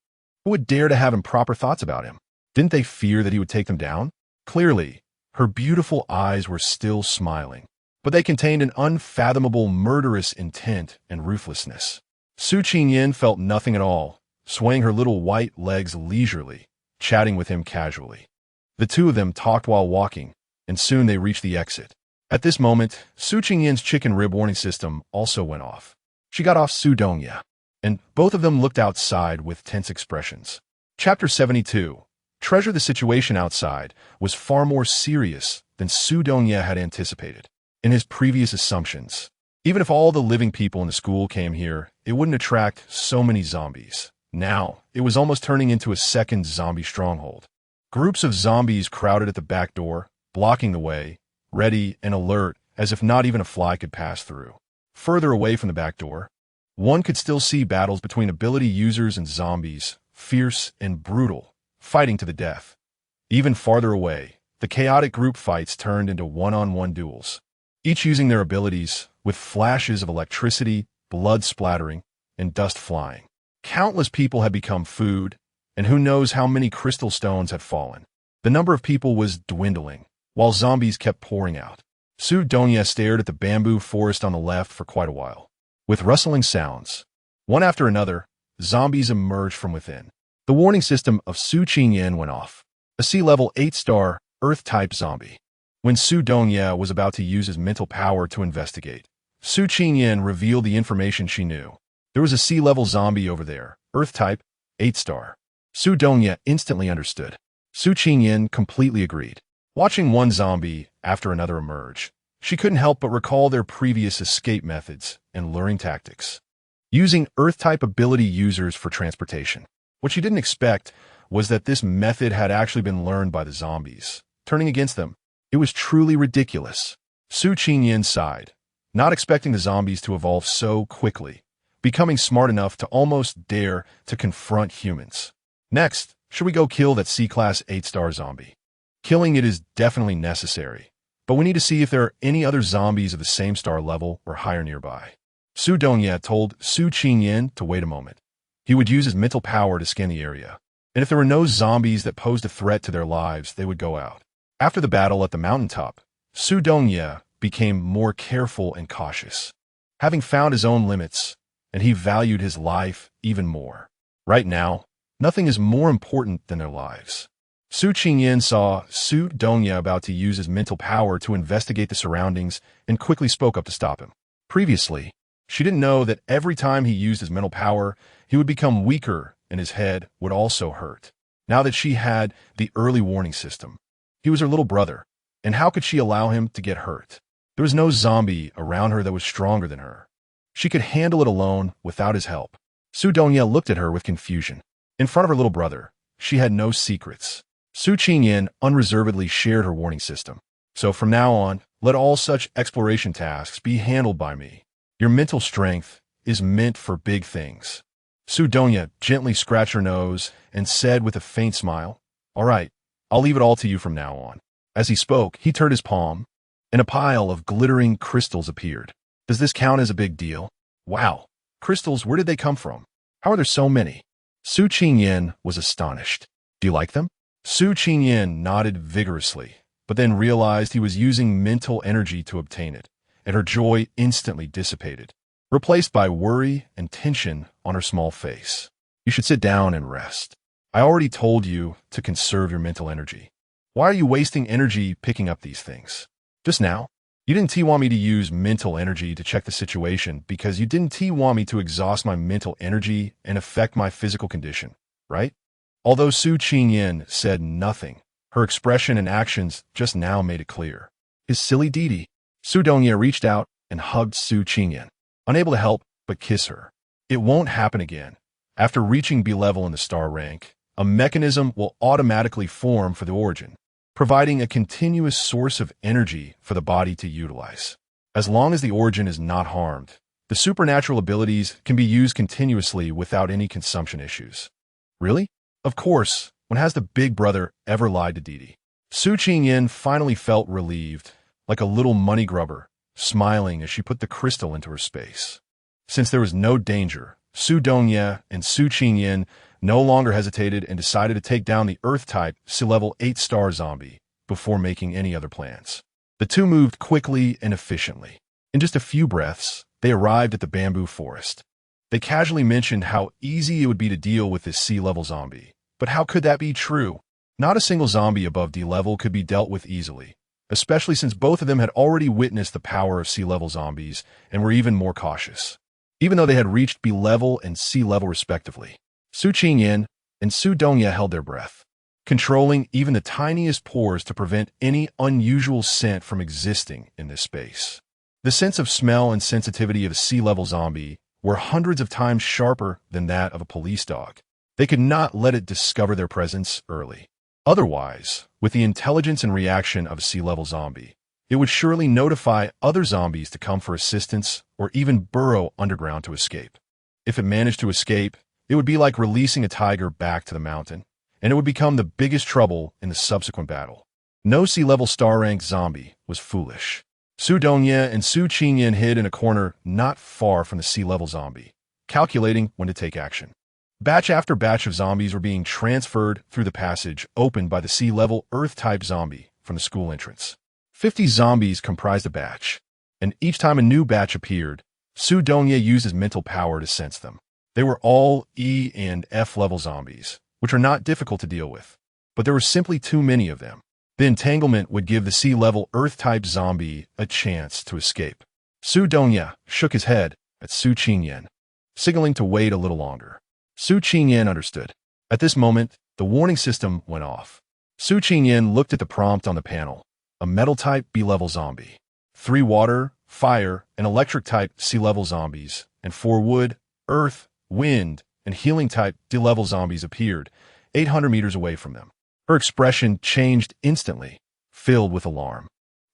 Who would dare to have improper thoughts about him? Didn't they fear that he would take them down? Clearly, her beautiful eyes were still smiling, but they contained an unfathomable murderous intent and ruthlessness. Su Qingyan felt nothing at all, swaying her little white legs leisurely, chatting with him casually. The two of them talked while walking, and soon they reached the exit. At this moment, Su Qingyan's chicken rib warning system also went off. She got off Su Dongye, and both of them looked outside with tense expressions. Chapter 72. Treasure. The situation outside was far more serious than Su Dongye had anticipated. In his previous assumptions, even if all the living people in the school came here, it wouldn't attract so many zombies. Now, it was almost turning into a second zombie stronghold. Groups of zombies crowded at the back door, blocking the way, ready and alert as if not even a fly could pass through. Further away from the back door, one could still see battles between ability users and zombies, fierce and brutal, fighting to the death. Even farther away, the chaotic group fights turned into one-on-one duels, each using their abilities with flashes of electricity, blood splattering, and dust flying. Countless people had become food, and who knows how many crystal stones had fallen. The number of people was dwindling, while zombies kept pouring out. Su Dongye stared at the bamboo forest on the left for quite a while. With rustling sounds, one after another, zombies emerged from within. The warning system of Su Qingyan went off. A sea-level 8-star, Earth-type zombie. When Su Dongye was about to use his mental power to investigate, Su Qingyan revealed the information she knew. There was a sea-level zombie over there, Earth-type, 8-star. Su Dongye instantly understood. Su Qingyan completely agreed. Watching one zombie after another emerge, she couldn't help but recall their previous escape methods and luring tactics, using Earth-type ability users for transportation. What she didn't expect was that this method had actually been learned by the zombies, turning against them. It was truly ridiculous. Su Qingyan sighed, not expecting the zombies to evolve so quickly, becoming smart enough to almost dare to confront humans. Next, should we go kill that C-Class 8-star zombie? Killing it is definitely necessary, but we need to see if there are any other zombies of the same star level or higher nearby. Su Dongye told Su Qingyan to wait a moment. He would use his mental power to scan the area, and if there were no zombies that posed a threat to their lives, they would go out. After the battle at the mountaintop, Su Dongye became more careful and cautious, having found his own limits, and he valued his life even more. Right now, nothing is more important than their lives. Su Qingyan saw Su Dongye about to use his mental power to investigate the surroundings and quickly spoke up to stop him. Previously, she didn't know that every time he used his mental power, he would become weaker and his head would also hurt. Now that she had the early warning system, he was her little brother, and how could she allow him to get hurt? There was no zombie around her that was stronger than her. She could handle it alone without his help. Su Dongye looked at her with confusion. In front of her little brother, she had no secrets. Su Qingyan unreservedly shared her warning system. So from now on, let all such exploration tasks be handled by me. Your mental strength is meant for big things. Su Dongye gently scratched her nose and said with a faint smile, "All right, I'll leave it all to you from now on." As he spoke, he turned his palm, and a pile of glittering crystals appeared. Does this count as a big deal? Wow, crystals, where did they come from? How are there so many? Su Qingyan was astonished. Do you like them? Su Qingyan nodded vigorously, but then realized he was using mental energy to obtain it, and her joy instantly dissipated, replaced by worry and tension on her small face. You should sit down and rest. I already told you to conserve your mental energy. Why are you wasting energy picking up these things? Just now, you didn't want me to use mental energy to check the situation because you didn't want me to exhaust my mental energy and affect my physical condition, right? Although Su Qingyan said nothing, her expression and actions just now made it clear. His silly deity. Su Dongye reached out and hugged Su Qingyan, unable to help but kiss her. It won't happen again. After reaching B level in the star rank, a mechanism will automatically form for the origin, providing a continuous source of energy for the body to utilize. As long as the origin is not harmed, the supernatural abilities can be used continuously without any consumption issues. Really? Of course, when has the big brother ever lied to Didi? Su Qingyan finally felt relieved, like a little money grubber, smiling as she put the crystal into her space. Since there was no danger, Su Dongye and Su Qingyan no longer hesitated and decided to take down the Earth-type C-level 8-star zombie before making any other plans. The two moved quickly and efficiently. In just a few breaths, they arrived at the bamboo forest. They casually mentioned how easy it would be to deal with this C-level zombie. But how could that be true? Not a single zombie above D level could be dealt with easily, especially since both of them had already witnessed the power of C-level zombies and were even more cautious, even though they had reached B level and C level respectively. Su Qingyan and Su Dongye held their breath, controlling even the tiniest pores to prevent any unusual scent from existing in this space. The sense of smell and sensitivity of a C-level zombie were hundreds of times sharper than that of a police dog. They could not let it discover their presence early. Otherwise, with the intelligence and reaction of a C-level zombie, it would surely notify other zombies to come for assistance or even burrow underground to escape. If it managed to escape, it would be like releasing a tiger back to the mountain, and it would become the biggest trouble in the subsequent battle. No C-level star-ranked zombie was foolish. Su Dongye and Su Qingyan hid in a corner not far from the C-level zombie, calculating when to take action. Batch after batch of zombies were being transferred through the passage opened by the C-level Earth-type zombie from the school entrance. 50 zombies comprised a batch, and each time a new batch appeared, Su Dongye used his mental power to sense them. They were all E and F level zombies, which are not difficult to deal with, but there were simply too many of them. The entanglement would give the C-level Earth-type zombie a chance to escape. Su Dongye shook his head at Su Qingyan, signaling to wait a little longer. Su Qingyan understood. At this moment, the warning system went off. Su Qingyan looked at the prompt on the panel. A metal-type B-level zombie, 3 water, fire, and electric-type C-level zombies, and 4 wood, earth, wind, and healing-type D-level zombies appeared 800 meters away from them. Her expression changed instantly, filled with alarm.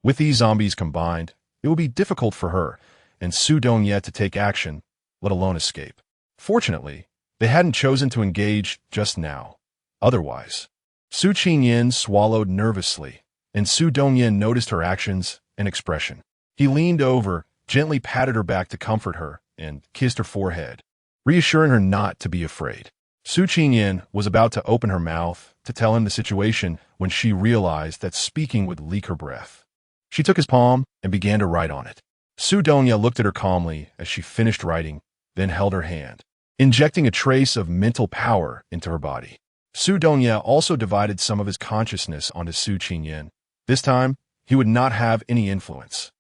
With these zombies combined, it would be difficult for her and Su Dongye to take action let alone escape. Fortunately, they hadn't chosen to engage just now. Otherwise, Su Qingyan swallowed nervously, and Su Dongyan noticed her actions and expression. He leaned over, gently patted her back to comfort her, and kissed her forehead, reassuring her not to be afraid. Su Qingyan was about to open her mouth to tell him the situation when she realized that speaking would leak her breath. She took his palm and began to write on it. Su Donya looked at her calmly as she finished writing, then held her hand, injecting a trace of mental power into her body. Su Donya also divided some of his consciousness onto Su Qingyan. This time, he would not have any influence,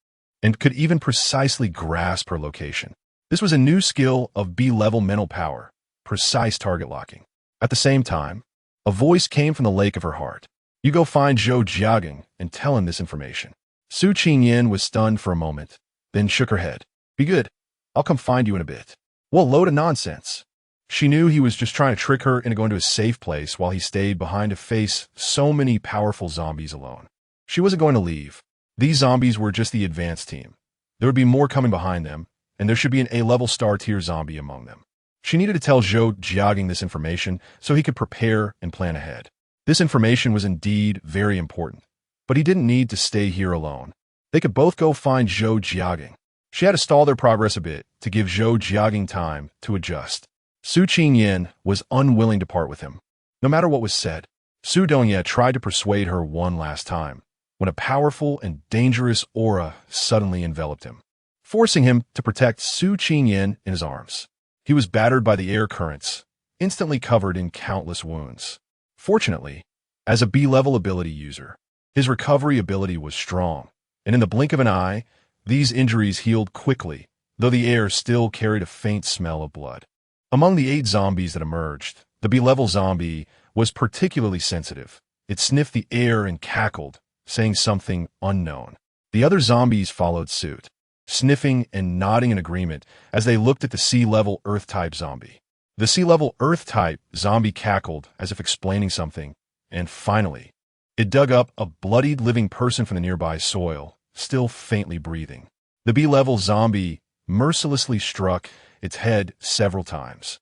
and could even precisely grasp her location. This was a new skill of B-level mental power, precise target locking. At the same time, a voice came from the lake of her heart. You go find Zhou Jiaging and tell him this information. Su Qingyan was stunned for a moment, then shook her head. Be good. I'll come find you in a bit. What a load of nonsense. She knew he was just trying to trick her into going to a safe place while he stayed behind to face so many powerful zombies alone. She wasn't going to leave. These zombies were just the advanced team. There would be more coming behind them, and there should be an A-level star-tier zombie among them. She needed to tell Zhou Jiaging this information so he could prepare and plan ahead. This information was indeed very important, but he didn't need to stay here alone. They could both go find Zhou Jiaging. She had to stall their progress a bit to give Zhou Jiaging time to adjust. Su Qingyan was unwilling to part with him. No matter what was said, Su Donya tried to persuade her one last time, when a powerful and dangerous aura suddenly enveloped him, forcing him to protect Su Qingyan in his arms. He was battered by the air currents, instantly covered in countless wounds. Fortunately, as a B-level ability user, his recovery ability was strong, and in the blink of an eye, these injuries healed quickly, though the air still carried a faint smell of blood. Among the 8 zombies that emerged, the B-level zombie was particularly sensitive. It sniffed the air and cackled, saying something unknown. The other zombies followed suit, sniffing and nodding in agreement as they looked at the sea-level Earth-type zombie. The sea-level Earth-type zombie cackled as if explaining something, and finally, it dug up a bloodied living person from the nearby soil, still faintly breathing. The B-level zombie mercilessly struck its head several times,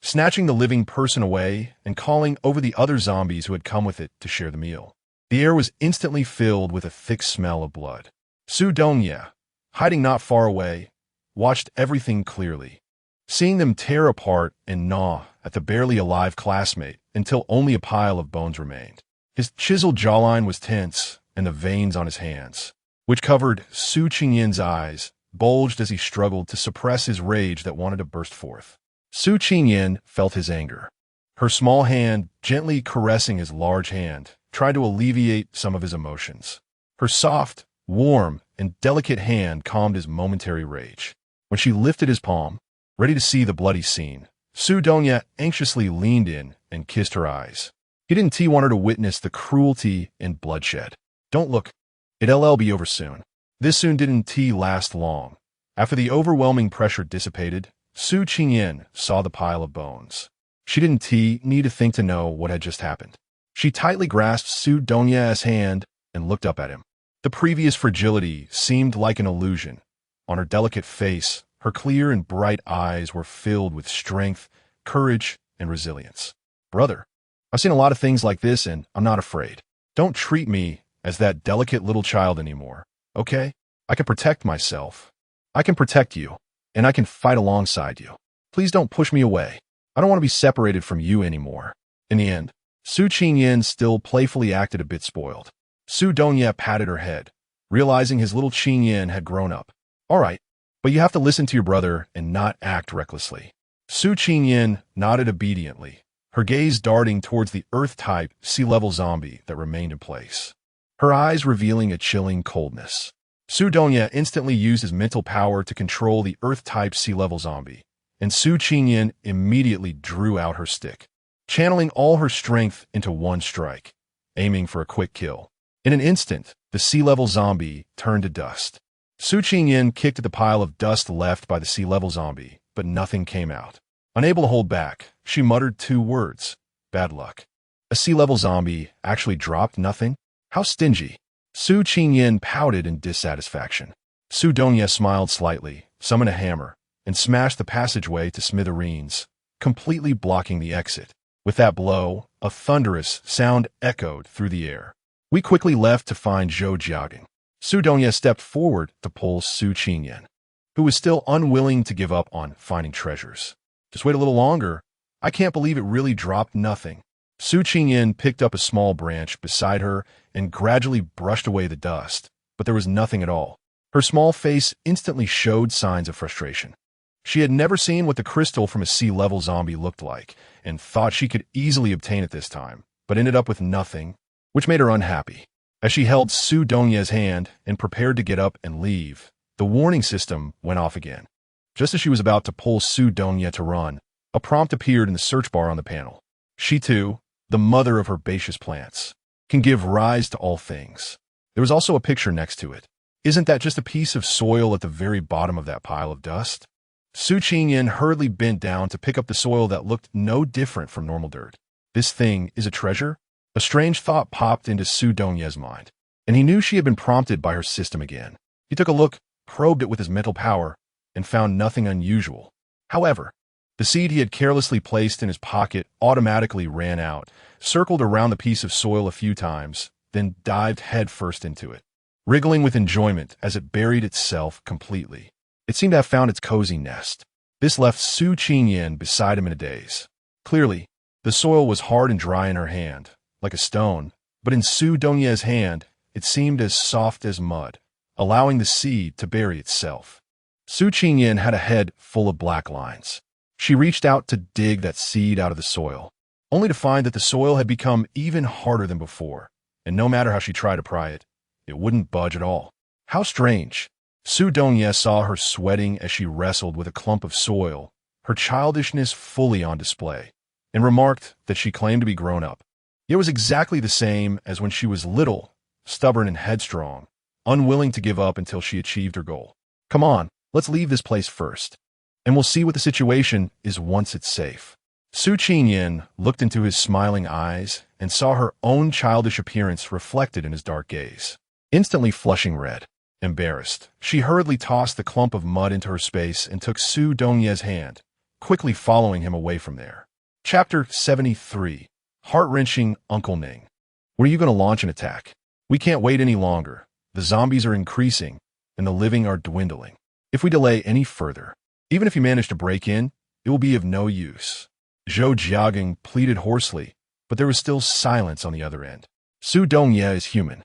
snatching the living person away and calling over the other zombies who had come with it to share the meal. The air was instantly filled with a thick smell of blood. Su Dongya, hiding not far away, watched everything clearly, seeing them tear apart and gnaw at the barely alive classmate until only a pile of bones remained. His chiseled jawline was tense, and the veins on his hands, which covered Su Qingyan's eyes, bulged as he struggled to suppress his rage that wanted to burst forth. Su Qingyan felt his anger. Her small hand, gently caressing his large hand, tried to alleviate some of his emotions. Her soft, warm, and delicate hand calmed his momentary rage. When she lifted his palm, ready to see the bloody scene, Su Donya anxiously leaned in and kissed her eyes. He didn't want her to witness the cruelty and bloodshed. Don't look. It'll be over soon. This soon didn't last long. After the overwhelming pressure dissipated, Su Qingyan saw the pile of bones. She didn't need to think to know what had just happened. She tightly grasped Su Donya's hand and looked up at him. The previous fragility seemed like an illusion. On her delicate face, her clear and bright eyes were filled with strength, courage, and resilience. Brother, I've seen a lot of things like this and I'm not afraid. Don't treat me as that delicate little child anymore. Okay? I can protect myself. I can protect you, and I can fight alongside you. Please don't push me away. I don't want to be separated from you anymore. In the end, Su Qingyan still playfully acted a bit spoiled. Su Donya patted her head, realizing his little Qingyan had grown up. All right, but you have to listen to your brother and not act recklessly. Su Qingyan nodded obediently, her gaze darting towards the Earth-type sea-level zombie that remained in place, her eyes revealing a chilling coldness. Su Donya instantly used his mental power to control the Earth-type sea-level zombie, and Su Qingyan immediately drew out her stick, channeling all her strength into one strike, aiming for a quick kill. In an instant, the sea-level zombie turned to dust. Su Qingyan kicked at the pile of dust left by the sea-level zombie, but nothing came out. Unable to hold back, she muttered 2 words. Bad luck. A sea-level zombie actually dropped nothing? How stingy. Su Qingyan pouted in dissatisfaction. Su Donya smiled slightly, summoned a hammer, and smashed the passageway to smithereens, completely blocking the exit. With that blow, a thunderous sound echoed through the air. We quickly left to find Zhou Jiagang. Su Dongye stepped forward to pull Su Qingyan, who was still unwilling to give up on finding treasures. Just wait a little longer. I can't believe it really dropped nothing. Su Qingyan picked up a small branch beside her and gradually brushed away the dust, but there was nothing at all. Her small face instantly showed signs of frustration. She had never seen what the crystal from a sea-level zombie looked like and thought she could easily obtain it this time, but ended up with nothing, which made her unhappy. As she held Su Dongye's hand and prepared to get up and leave, the warning system went off again. Just as she was about to pull Su Dongye to run, a prompt appeared in the search bar on the panel. She too, the mother of herbaceous plants, can give rise to all things. There was also a picture next to it. Isn't that just a piece of soil at the very bottom of that pile of dust? Su Qingyan hurriedly bent down to pick up the soil that looked no different from normal dirt. This thing is a treasure? A strange thought popped into Su Dongye's mind, and he knew she had been prompted by her system again. He took a look, probed it with his mental power, and found nothing unusual. However, the seed he had carelessly placed in his pocket automatically ran out, circled around the piece of soil a few times, then dived headfirst into it, wriggling with enjoyment as it buried itself completely. It seemed to have found its cozy nest. This left Su Qingyan beside him in a daze. Clearly, the soil was hard and dry in her hand, like a stone, but in Su Dongye's hand, it seemed as soft as mud, allowing the seed to bury itself. Su Qingyan had a head full of black lines. She reached out to dig that seed out of the soil, only to find that the soil had become even harder than before, and no matter how she tried to pry it, it wouldn't budge at all. How strange! Su Dongye saw her sweating as she wrestled with a clump of soil, her childishness fully on display, and remarked that she claimed to be grown up. It was exactly the same as when she was little, stubborn and headstrong, unwilling to give up until she achieved her goal. Come on, let's leave this place first, and we'll see what the situation is once it's safe. Su Qingyan looked into his smiling eyes and saw her own childish appearance reflected in his dark gaze. Instantly flushing red, embarrassed, she hurriedly tossed the clump of mud into her space and took Su Dongye's hand, quickly following him away from there. Chapter 73. Heart-wrenching Uncle Ning. When are you going to launch an attack? We can't wait any longer. The zombies are increasing, and the living are dwindling. If we delay any further, even if you manage to break in, it will be of no use. Zhou Jiagang pleaded hoarsely, but there was still silence on the other end. Su Dongye is human.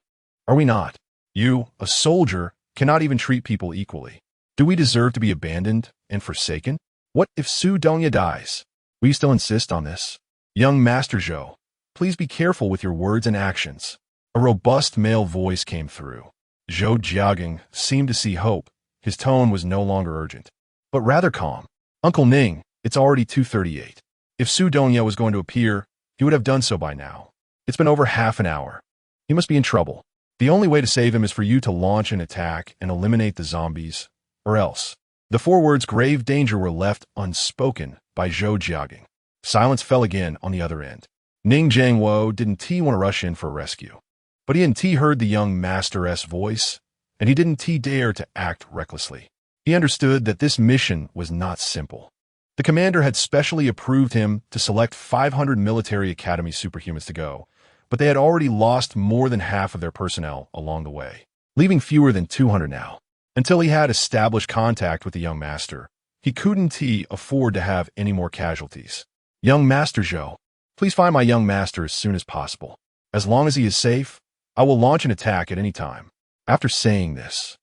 Are we not? You, a soldier, cannot even treat people equally. Do we deserve to be abandoned and forsaken? What if Su Dongye dies? Will you still insist on this? Young Master Zhou, please be careful with your words and actions. A robust male voice came through. Zhou Jiagang seemed to see hope. His tone was no longer urgent, but rather calm. Uncle Ning, it's already 2:38. If Su Dongye was going to appear, he would have done so by now. It's been over half an hour. He must be in trouble. The only way to save him is for you to launch an attack and eliminate the zombies, or else. The four words grave danger were left unspoken by Zhou Jiagang. Silence fell again on the other end. Ning Jiangwo didn't want to rush in for a rescue, but he and heard the young master's voice, and he didn't dare to act recklessly. He understood that this mission was not simple. The commander had specially approved him to select 500 military academy superhumans to go, but they had already lost more than half of their personnel along the way, leaving fewer than 200 now. Until he had established contact with the young master, he couldn't afford to have any more casualties. Young Master Zhou, please find my young master as soon as possible. As long as he is safe, I will launch an attack at any time. After saying this,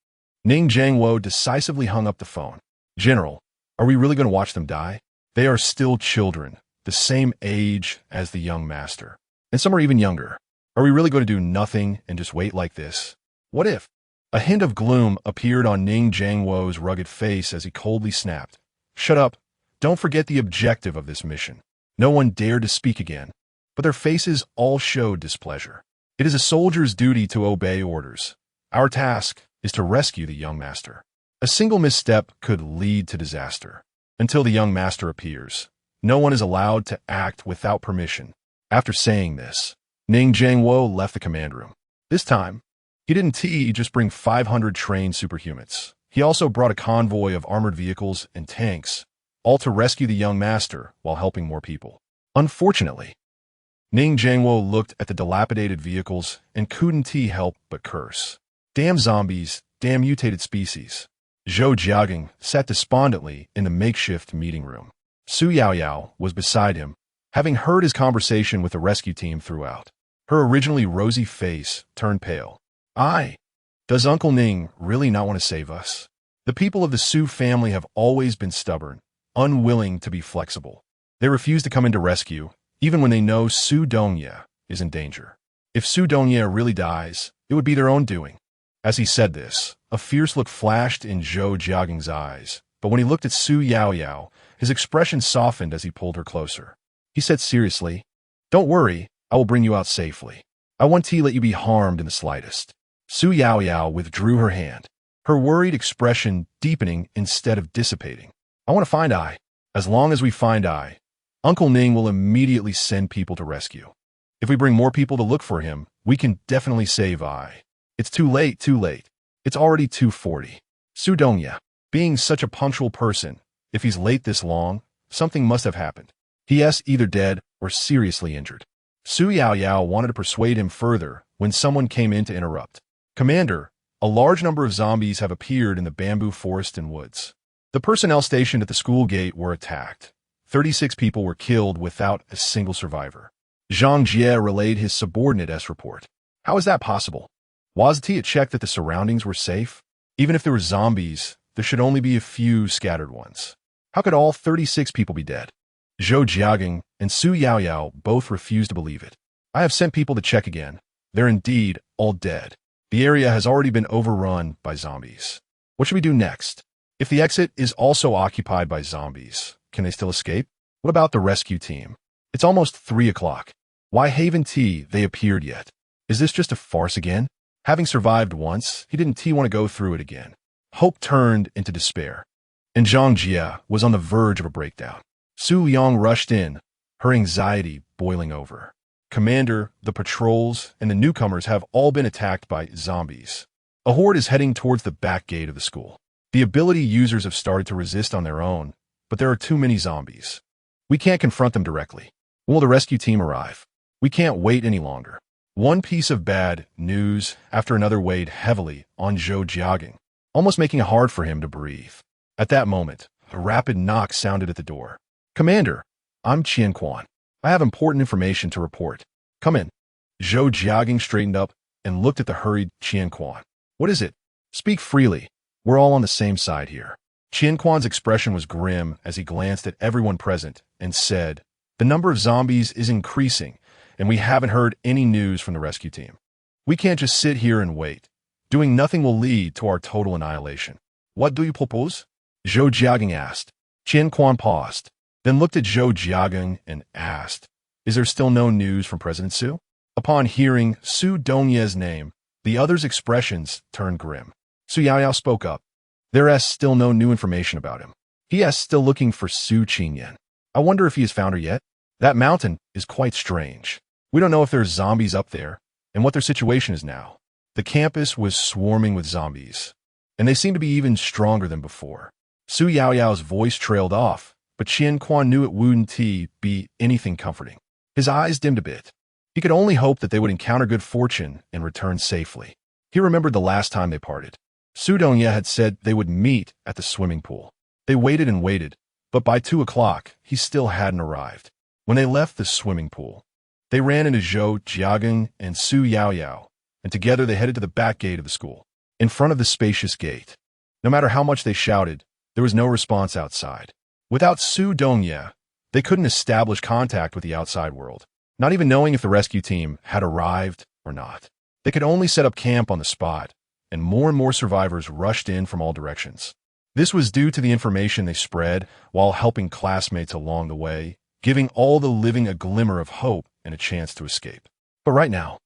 Ning Jiangwo decisively hung up the phone. General, are we really going to watch them die? They are still children, the same age as the young master. And some are even younger. Are we really going to do nothing and just wait like this? What if? A hint of gloom appeared on Ning Jiangwo's rugged face as he coldly snapped. Shut up. Don't forget the objective of this mission. No one dared to speak again, but their faces all showed displeasure. It is a soldier's duty to obey orders. Our task is to rescue the young master. A single misstep could lead to disaster. Until the young master appears, no one is allowed to act without permission. After saying this, Ning Jiangwo left the command room. This time, he didn't just bring 500 trained superhumans. He also brought a convoy of armored vehicles and tanks, all to rescue the young master while helping more people. Unfortunately, Ning Jiangwo looked at the dilapidated vehicles and couldn't help but curse. Damn zombies, damn mutated species. Zhou Jiagang sat despondently in the makeshift meeting room. Su Yaoyao was beside him, having heard his conversation with the rescue team throughout. Her originally rosy face turned pale. Does Uncle Ning really not want to save us? The people of the Su family have always been stubborn, unwilling to be flexible. They refuse to come into rescue, even when they know Su Dongye is in danger. If Su Dongye really dies, it would be their own doing. As he said this, a fierce look flashed in Zhou Jiagang's eyes, but when he looked at Su Yaoyao, his expression softened as he pulled her closer. He said seriously, "Don't worry, I will bring you out safely. I won't let you be harmed in the slightest." Su Yaoyao withdrew her hand, her worried expression deepening instead of dissipating. "I want to find Ai. As long as we find Ai, Uncle Ning will immediately send people to rescue. If we bring more people to look for him, we can definitely save Ai. It's too late. It's already 2:40. Su Dongye, being such a punctual person, if he's late this long, something must have happened. He is either dead or seriously injured." Su Yaoyao wanted to persuade him further when someone came in to interrupt. "Commander, a large number of zombies have appeared in the bamboo forest and woods. The personnel stationed at the school gate were attacked. 36 people were killed without a single survivor." Zhang Jie relayed his subordinate's report. "How is that possible? Wasn't it checked that the surroundings were safe? Even if there were zombies, there should only be a few scattered ones. How could all 36 people be dead?" Zhou Jiagang and Su Yaoyao both refused to believe it. "I have sent people to check again. They're indeed all dead. The area has already been overrun by zombies. What should we do next? If the exit is also occupied by zombies, can they still escape? What about the rescue team? It's almost 3 o'clock. Why haven't they appeared yet? Is this just a farce again?" Having survived once, he didn't want to go through it again. Hope turned into despair, and Zhang Jie was on the verge of a breakdown. Su Yang rushed in, her anxiety boiling over. "Commander, the patrols and the newcomers have all been attacked by zombies. A horde is heading towards the back gate of the school. The ability users have started to resist on their own, but there are too many zombies. We can't confront them directly. When will the rescue team arrive? We can't wait any longer." One piece of bad news after another weighed heavily on Zhou Jiagang, almost making it hard for him to breathe. At that moment, a rapid knock sounded at the door. "Commander, I'm Qian Quan. I have important information to report. Come in." Zhou Jiagang straightened up and looked at the hurried Qian Quan. "What is it? Speak freely. We're all on the same side here." Qian Quan's expression was grim as he glanced at everyone present and said, "The number of zombies is increasing, and we haven't heard any news from the rescue team. We can't just sit here and wait. Doing nothing will lead to our total annihilation. What do you propose?" Zhou Jiagang asked. Qian Quan paused, then looked at Zhou Jiagang and asked, "Is there still no news from President Su?" Upon hearing Su Dongye's name, the others' expressions turned grim. Su Yaoyao spoke up. "There is still no new information about him. He is still looking for Su Qingyan. I wonder if he has found her yet. That mountain is quite strange. We don't know if there's zombies up there and what their situation is now." The campus was swarming with zombies, and they seemed to be even stronger than before. Su Yaoyao's voice trailed off, but Qian Quan knew it wouldn't be anything comforting. His eyes dimmed a bit. He could only hope that they would encounter good fortune and return safely. He remembered the last time they parted. Su Dongye had said they would meet at the swimming pool. They waited and waited, but by 2 o'clock, he still hadn't arrived. When they left the swimming pool, they ran into Zhou Jiagang and Su Yaoyao, and together they headed to the back gate of the school. In front of the spacious gate, no matter how much they shouted, there was no response outside. Without Su Dongye, they couldn't establish contact with the outside world, not even knowing if the rescue team had arrived or not. They could only set up camp on the spot, and more survivors rushed in from all directions. This was due to the information they spread while helping classmates along the way, giving all the living a glimmer of hope and a chance to escape. But right now,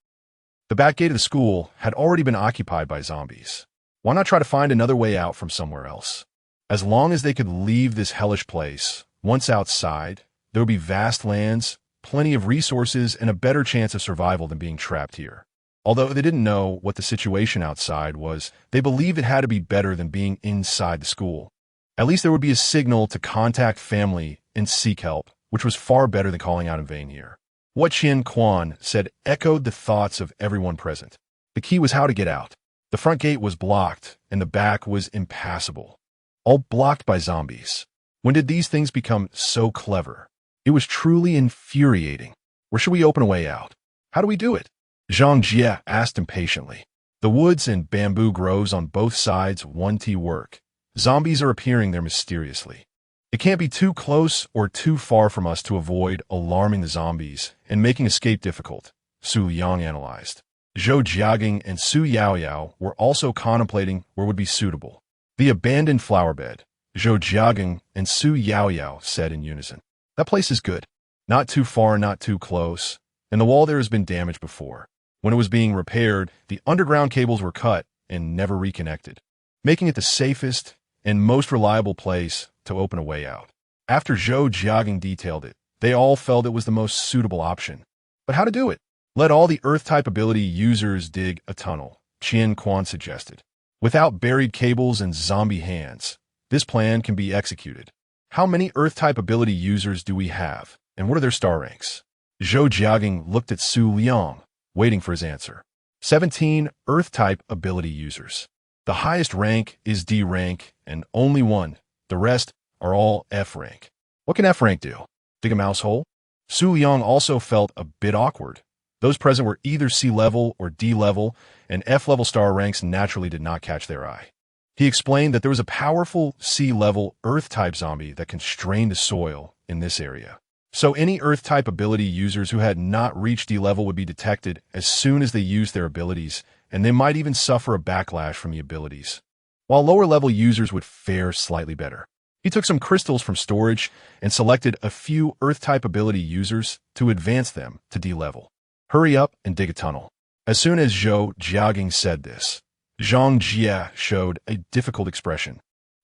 the back gate of the school had already been occupied by zombies. Why not try to find another way out from somewhere else? As long as they could leave this hellish place, once outside, there would be vast lands, plenty of resources, and a better chance of survival than being trapped here. Although they didn't know what the situation outside was, they believed it had to be better than being inside the school. At least there would be a signal to contact family and seek help, which was far better than calling out in vain here. What Qian Quan said echoed the thoughts of everyone present. The key was how to get out. The front gate was blocked, and the back was impassable. All blocked by zombies. When did these things become so clever? It was truly infuriating. Where should we open a way out? How do we do it? Zhang Jie asked impatiently. The woods and bamboo groves on both sides won't work. Zombies are appearing there mysteriously. It can't be too close or too far from us to avoid alarming the zombies and making escape difficult, Su Liang analyzed. Zhou Jiaging and Su Yaoyao were also contemplating where would be suitable. The abandoned flower bed, Zhou Jiaging and Su Yaoyao said in unison. That place is good. Not too far, not too close, and the wall there has been damaged before. When it was being repaired, the underground cables were cut and never reconnected, making it the safest and most reliable place to open a way out. After Zhou Jiaging detailed it, they all felt it was the most suitable option. But how to do it? Let all the Earth-type ability users dig a tunnel, Qian Quan suggested. Without buried cables and zombie hands, this plan can be executed. How many Earth-type ability users do we have, and what are their star ranks? Zhou Jiaging looked at Su Liang, waiting for his answer. 17 Earth-type ability users. The highest rank is D rank, and only one. The rest are all F rank. What can F rank do? Dig a mouse hole? Su Liang also felt a bit awkward. Those present were either C level or D level, and F level star ranks naturally did not catch their eye. He explained that there was a powerful C level Earth-type zombie that can strain the soil in this area. So any Earth-type ability users who had not reached D level would be detected as soon as they used their abilities, and they might even suffer a backlash from the abilities, while lower-level users would fare slightly better. He took some crystals from storage and selected a few Earth-type ability users to advance them to D level. Hurry up and dig a tunnel. As soon as Zhou Jiaging said this, Zhang Jie showed a difficult expression.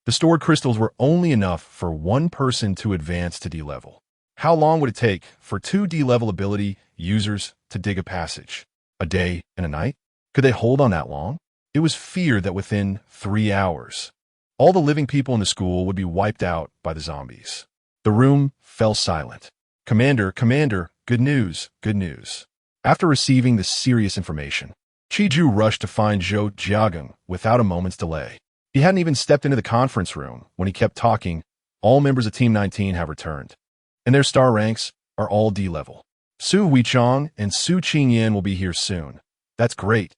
The stored crystals were only enough for one person to advance to D level. How long would it take for 2 D level ability users to dig a passage? A day and a night? Could they hold on that long? It was feared that within 3 hours, all the living people in the school would be wiped out by the zombies. The room fell silent. Commander, good news, good news. After receiving the serious information, Qiju rushed to find Zhou Jiaging without a moment's delay. He hadn't even stepped into the conference room when he kept talking. All members of Team 19 have returned, and their star ranks are all D level. Su Huichang and Su Qingyan will be here soon. That's great.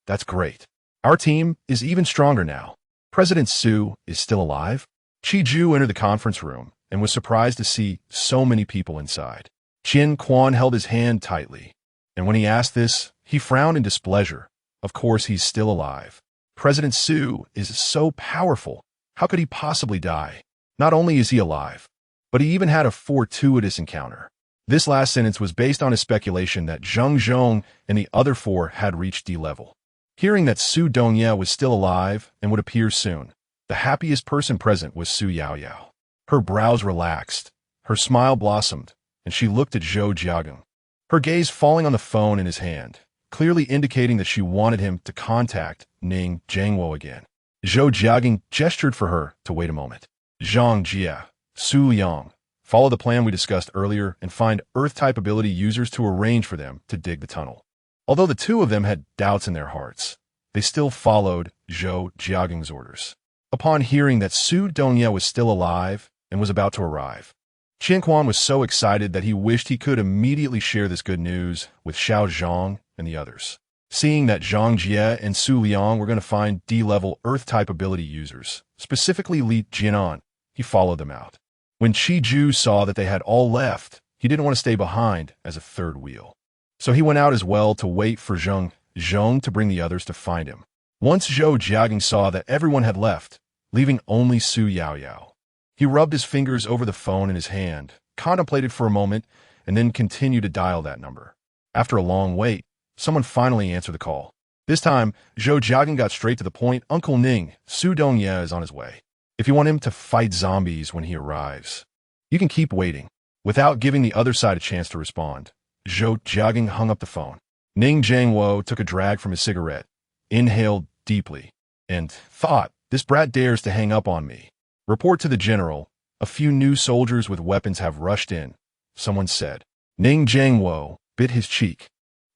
That's great. Our team is even stronger now. President Su is still alive? Qiju entered the conference room and was surprised to see so many people inside. Qian Quan held his hand tightly, and when he asked this, he frowned in displeasure. Of course, he's still alive. President Su is so powerful. How could he possibly die? Not only is he alive, but he even had a fortuitous encounter. This last sentence was based on his speculation that Zheng Zhong and the other 4 had reached D level. Hearing that Su Dongye was still alive and would appear soon, the happiest person present was Su Yaoyao. Her brows relaxed, her smile blossomed, and she looked at Zhou Jiaging, her gaze falling on the phone in his hand, clearly indicating that she wanted him to contact Ning Jiangwo again. Zhou Jiaging gestured for her to wait a moment. Zhang Jie, Su Liang, follow the plan we discussed earlier and find Earth-type ability users to arrange for them to dig the tunnel. Although the 2 of them had doubts in their hearts, they still followed Zhou Jiaging's orders. Upon hearing that Su Dongye was still alive and was about to arrive, Qian Quan was so excited that he wished he could immediately share this good news with Xiao Zhang and the others. Seeing that Zhang Jie and Su Liang were going to find D-level Earth-type ability users, specifically Li Jianan, he followed them out. When Qiju saw that they had all left, he didn't want to stay behind as a third wheel. So he went out as well to wait for Zheng Zhong to bring the others to find him. Once Zhou Jiaging saw that everyone had left, leaving only Su Yaoyao, he rubbed his fingers over the phone in his hand, contemplated for a moment, and then continued to dial that number. After a long wait, someone finally answered the call. This time, Zhou Jiaging got straight to the point. Uncle Ning, Su Dongye is on his way. If you want him to fight zombies when he arrives, you can keep waiting. Without giving the other side a chance to respond, Zhou Jiaging hung up the phone. Ning Jiangwo took a drag from his cigarette, inhaled deeply, and thought, "This brat dares to hang up on me." "Report to the general. A few new soldiers with weapons have rushed in," someone said. Ning Jiangwo bit his cheek.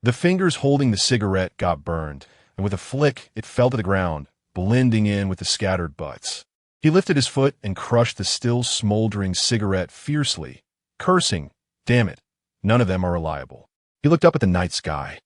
The fingers holding the cigarette got burned, and with a flick, it fell to the ground, blending in with the scattered butts. He lifted his foot and crushed the still smoldering cigarette fiercely, cursing, "Damn it, none of them are reliable." He looked up at the night sky,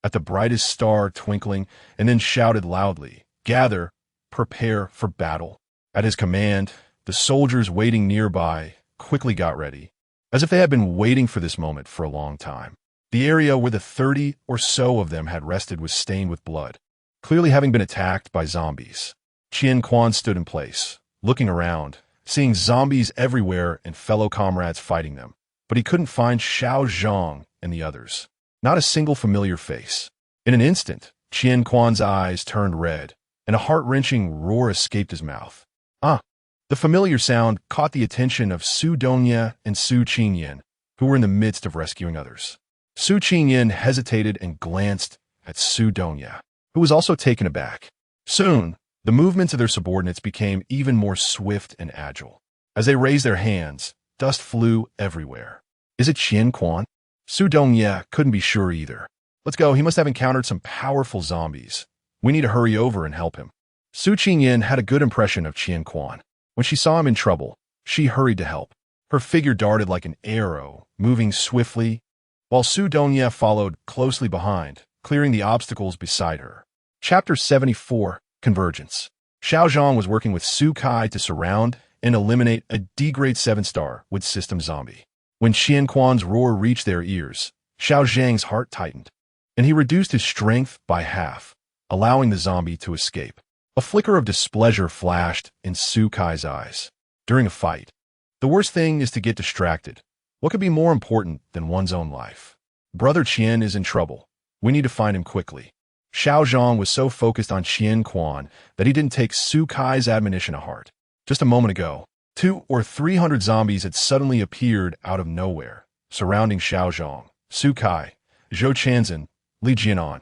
at the brightest star twinkling, and then shouted loudly, "Gather, prepare for battle." At his command, the soldiers waiting nearby quickly got ready, as if they had been waiting for this moment for a long time. The area where the 30 or so of them had rested was stained with blood, clearly having been attacked by zombies. Qian Quan stood in place, looking around, seeing zombies everywhere and fellow comrades fighting them, but he couldn't find Xiao Zhang and the others. Not a single familiar face. In an instant, Qian Quan's eyes turned red, and a heart-wrenching roar escaped his mouth. "Ah!" The familiar sound caught the attention of Su Dongya and Su Qingyan, who were in the midst of rescuing others. Su Qingyan hesitated and glanced at Su Dongya, who was also taken aback. Soon, the movements of their subordinates became even more swift and agile. As they raised their hands, dust flew everywhere. "Is it Qian Quan?" Su Dongya couldn't be sure either. "Let's go, he must have encountered some powerful zombies. We need to hurry over and help him." Su Qingyan had a good impression of Qian Quan. When she saw him in trouble, she hurried to help. Her figure darted like an arrow, moving swiftly, while Su Dongya followed closely behind, clearing the obstacles beside her. Chapter 74, Convergence. Xiao Zhang was working with Su Kai to surround and eliminate a D-grade 7-star with system zombie. When Qian Quan's roar reached their ears, Xiao Zhang's heart tightened, and he reduced his strength by half, allowing the zombie to escape. A flicker of displeasure flashed in Su Kai's eyes. During a fight, the worst thing is to get distracted. What could be more important than one's own life? Brother Qian is in trouble. We need to find him quickly. Xiao Zhang was so focused on Qian Quan that he didn't take Su Kai's admonition to heart. Just a moment ago, 200 or 300 zombies had suddenly appeared out of nowhere, surrounding Xiao Zhang, Su Kai, Zhou Chanzhen, Li Jianan,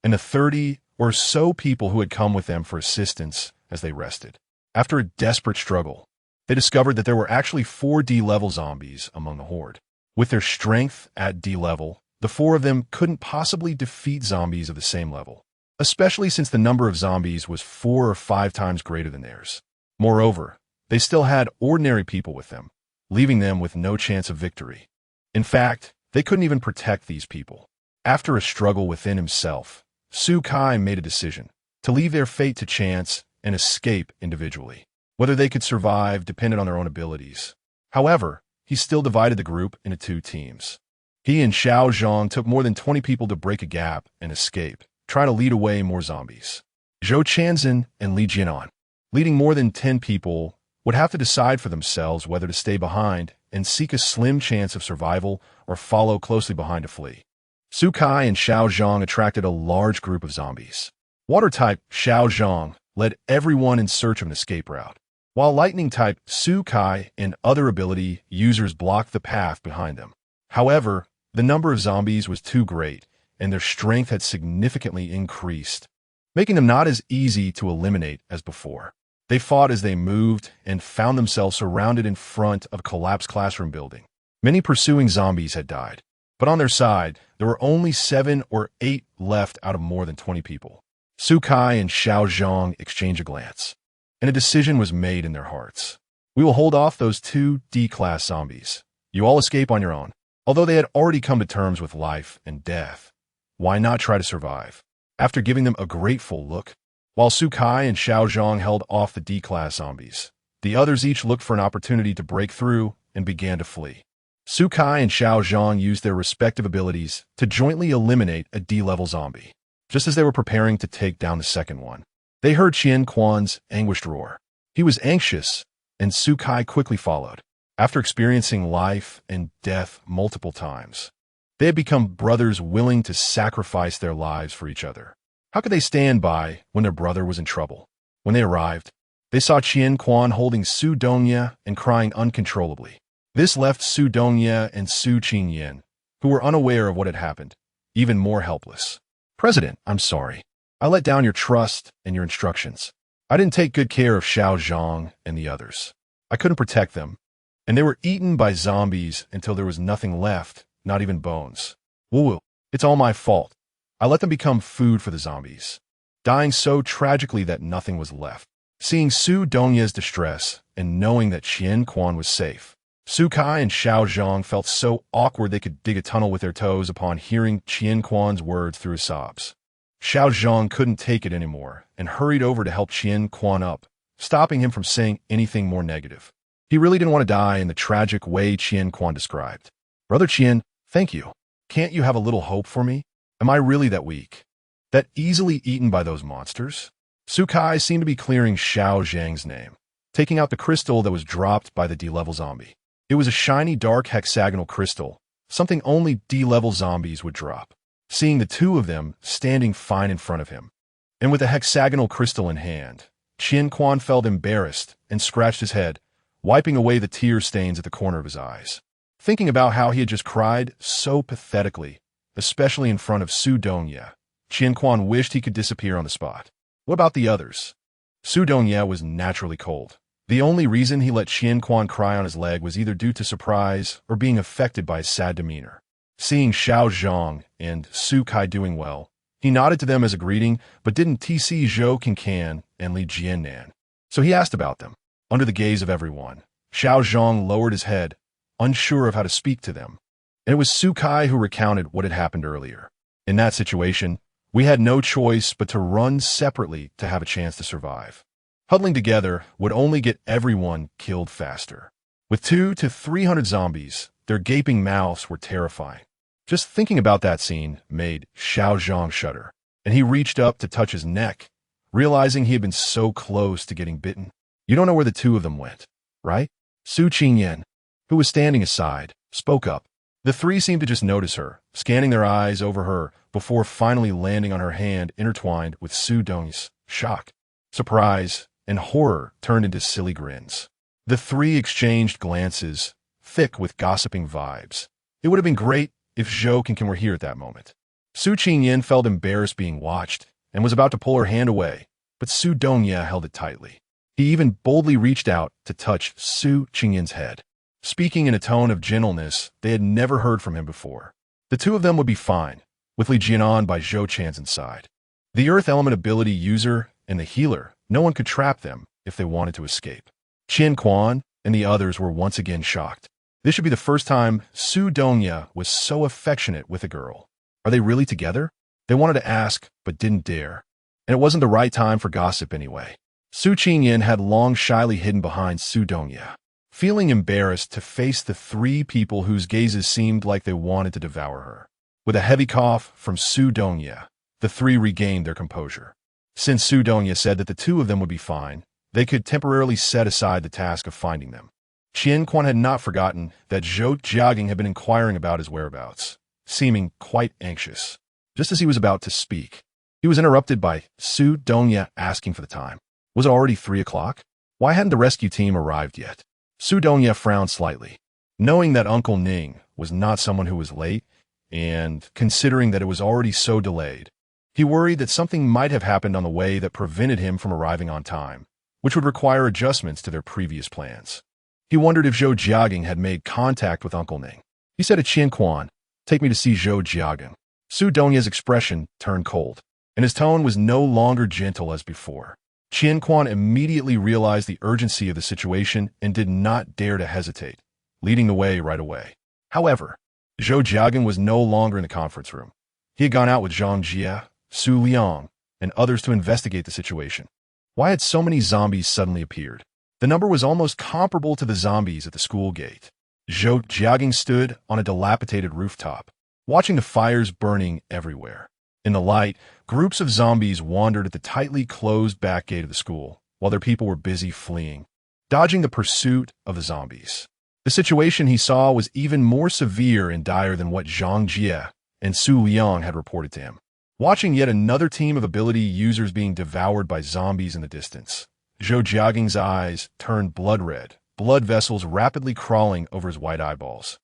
and the 30 or so people who had come with them for assistance as they rested. After a desperate struggle, they discovered that there were actually 4 D-level zombies among the horde. With their strength at D-level, the 4 of them couldn't possibly defeat zombies of the same level, especially since the number of zombies was 4 or 5 times greater than theirs. Moreover, they still had ordinary people with them, leaving them with no chance of victory. In fact, they couldn't even protect these people. After a struggle within himself, Su Kai made a decision to leave their fate to chance and escape individually. Whether they could survive depended on their own abilities. However, he still divided the group into 2 teams. He and Xiao Zhang took more than 20 people to break a gap and escape, trying to lead away more zombies. Zhou Chanzhen and Li Jianan, leading more than 10 people, would have to decide for themselves whether to stay behind and seek a slim chance of survival or follow closely behind to flee. Su Kai and Xiao Zhang attracted a large group of zombies. Water-type Xiao Zhang led everyone in search of an escape route, while lightning-type Su Kai and other ability users blocked the path behind them. However, the number of zombies was too great, and their strength had significantly increased, making them not as easy to eliminate as before. They fought as they moved and found themselves surrounded in front of a collapsed classroom building. Many pursuing zombies had died, but on their side, there were only 7 or 8 left out of more than 20 people. Su Kai and Xiao Zhang exchanged a glance, and a decision was made in their hearts. "We will hold off those 2 D-class zombies. You all escape on your own." Although they had already come to terms with life and death, why not try to survive? After giving them a grateful look, while Su Kai and Xiao Zhang held off the D-class zombies, the others each looked for an opportunity to break through and began to flee. Su Kai and Xiao Zhang used their respective abilities to jointly eliminate a D-level zombie. Just as they were preparing to take down the second one, they heard Qian Quan's anguished roar. He was anxious, and Su Kai quickly followed. After experiencing life and death multiple times, they had become brothers willing to sacrifice their lives for each other. How could they stand by when their brother was in trouble? When they arrived, they saw Qian Quan holding Su Dongya and crying uncontrollably. This left Su Dongya and Su Qingyan, who were unaware of what had happened, even more helpless. President, I'm sorry. I let down your trust and your instructions. I didn't take good care of Xiao Zhang and the others. I couldn't protect them, and they were eaten by zombies until there was nothing left, not even bones. Woo-woo, it's all my fault. I let them become food for the zombies, dying so tragically that nothing was left. Seeing Su Dongya's distress and knowing that Qian Quan was safe, Su Kai and Xiao Zhang felt so awkward they could dig a tunnel with their toes upon hearing Qian Quan's words through his sobs. Xiao Zhang couldn't take it anymore and hurried over to help Qian Quan up, stopping him from saying anything more negative. He really didn't want to die in the tragic way Qian Quan described. Brother Qian, thank you. Can't you have a little hope for me? Am I really that weak? That easily eaten by those monsters? Su Kai seemed to be clearing Xiao Zhang's name, taking out the crystal that was dropped by the D-level zombie. It was a shiny dark hexagonal crystal, something only D-level zombies would drop. Seeing the two of them standing fine in front of him, and with a hexagonal crystal in hand, Qian Quan felt embarrassed and scratched his head, wiping away the tear stains at the corner of his eyes. Thinking about how he had just cried so pathetically, especially in front of Su Donya, Qian Quan wished he could disappear on the spot. What about the others? Su Donya was naturally cold. The only reason he let Qian Quan cry on his leg was either due to surprise or being affected by his sad demeanor. Seeing Xiao Zhang and Su Kai doing well, he nodded to them as a greeting, but didn't TC Zhou Qingcan and Li Jiannan. So he asked about them. Under the gaze of everyone, Xiao Zhang lowered his head, unsure of how to speak to them. And it was Su Kai who recounted what had happened earlier. In that situation, we had no choice but to run separately to have a chance to survive. Huddling together would only get everyone killed faster. With 200 to 300 zombies, their gaping mouths were terrifying. Just thinking about that scene made Xiao Zhang shudder, and he reached up to touch his neck, realizing he had been so close to getting bitten. You don't know where the two of them went, right? Su Qingyan, who was standing aside, spoke up. The three seemed to just notice her, scanning their eyes over her before finally landing on her hand intertwined with Su Dong's. Shock, surprise, and horror turned into silly grins. The three exchanged glances, thick with gossiping vibes. It would have been great if Zhou Qingcan were here at that moment. Su Qingyan felt embarrassed being watched and was about to pull her hand away, but Su Dongya held it tightly. He even boldly reached out to touch Su Qingyan's head, speaking in a tone of gentleness they had never heard from him before. The two of them would be fine, with Li Jianan by Zhou Chan's inside. The Earth Element ability user and the healer, no one could trap them if they wanted to escape. Qian Quan and the others were once again shocked. This should be the first time Su Dongya was so affectionate with a girl. Are they really together? They wanted to ask, but didn't dare. And it wasn't the right time for gossip anyway. Su Qingyan had long shyly hidden behind Su Dongya, feeling embarrassed to face the three people whose gazes seemed like they wanted to devour her. With a heavy cough from Su Dongya, the three regained their composure. Since Su Dongya said that the two of them would be fine, they could temporarily set aside the task of finding them. Qian Quan had not forgotten that Zhou Jiaging had been inquiring about his whereabouts, seeming quite anxious. Just as he was about to speak, he was interrupted by Su Dongya asking for the time. Was it already 3 o'clock? Why hadn't the rescue team arrived yet? Su Dongya frowned slightly, knowing that Uncle Ning was not someone who was late, and considering that it was already so delayed. He worried that something might have happened on the way that prevented him from arriving on time, which would require adjustments to their previous plans. He wondered if Zhou Jiaging had made contact with Uncle Ning. He said to Qian Quan, "Take me to see Zhou Jiaging." Su Dongya's expression turned cold, and his tone was no longer gentle as before. Qian Quan immediately realized the urgency of the situation and did not dare to hesitate, leading the way right away. However, Zhou Jiaging was no longer in the conference room. He had gone out with Zhang Jia, Su Liang, and others to investigate the situation. Why had so many zombies suddenly appeared? The number was almost comparable to the zombies at the school gate. Zhou Jiaging stood on a dilapidated rooftop, watching the fires burning everywhere. In the light, groups of zombies wandered at the tightly closed back gate of the school, while their people were busy fleeing, dodging the pursuit of the zombies. The situation he saw was even more severe and dire than what Zhang Jie and Su Liang had reported to him. Watching yet another team of ability users being devoured by zombies in the distance, Zhou Jiaging's eyes turned blood red, blood vessels rapidly crawling over his white eyeballs.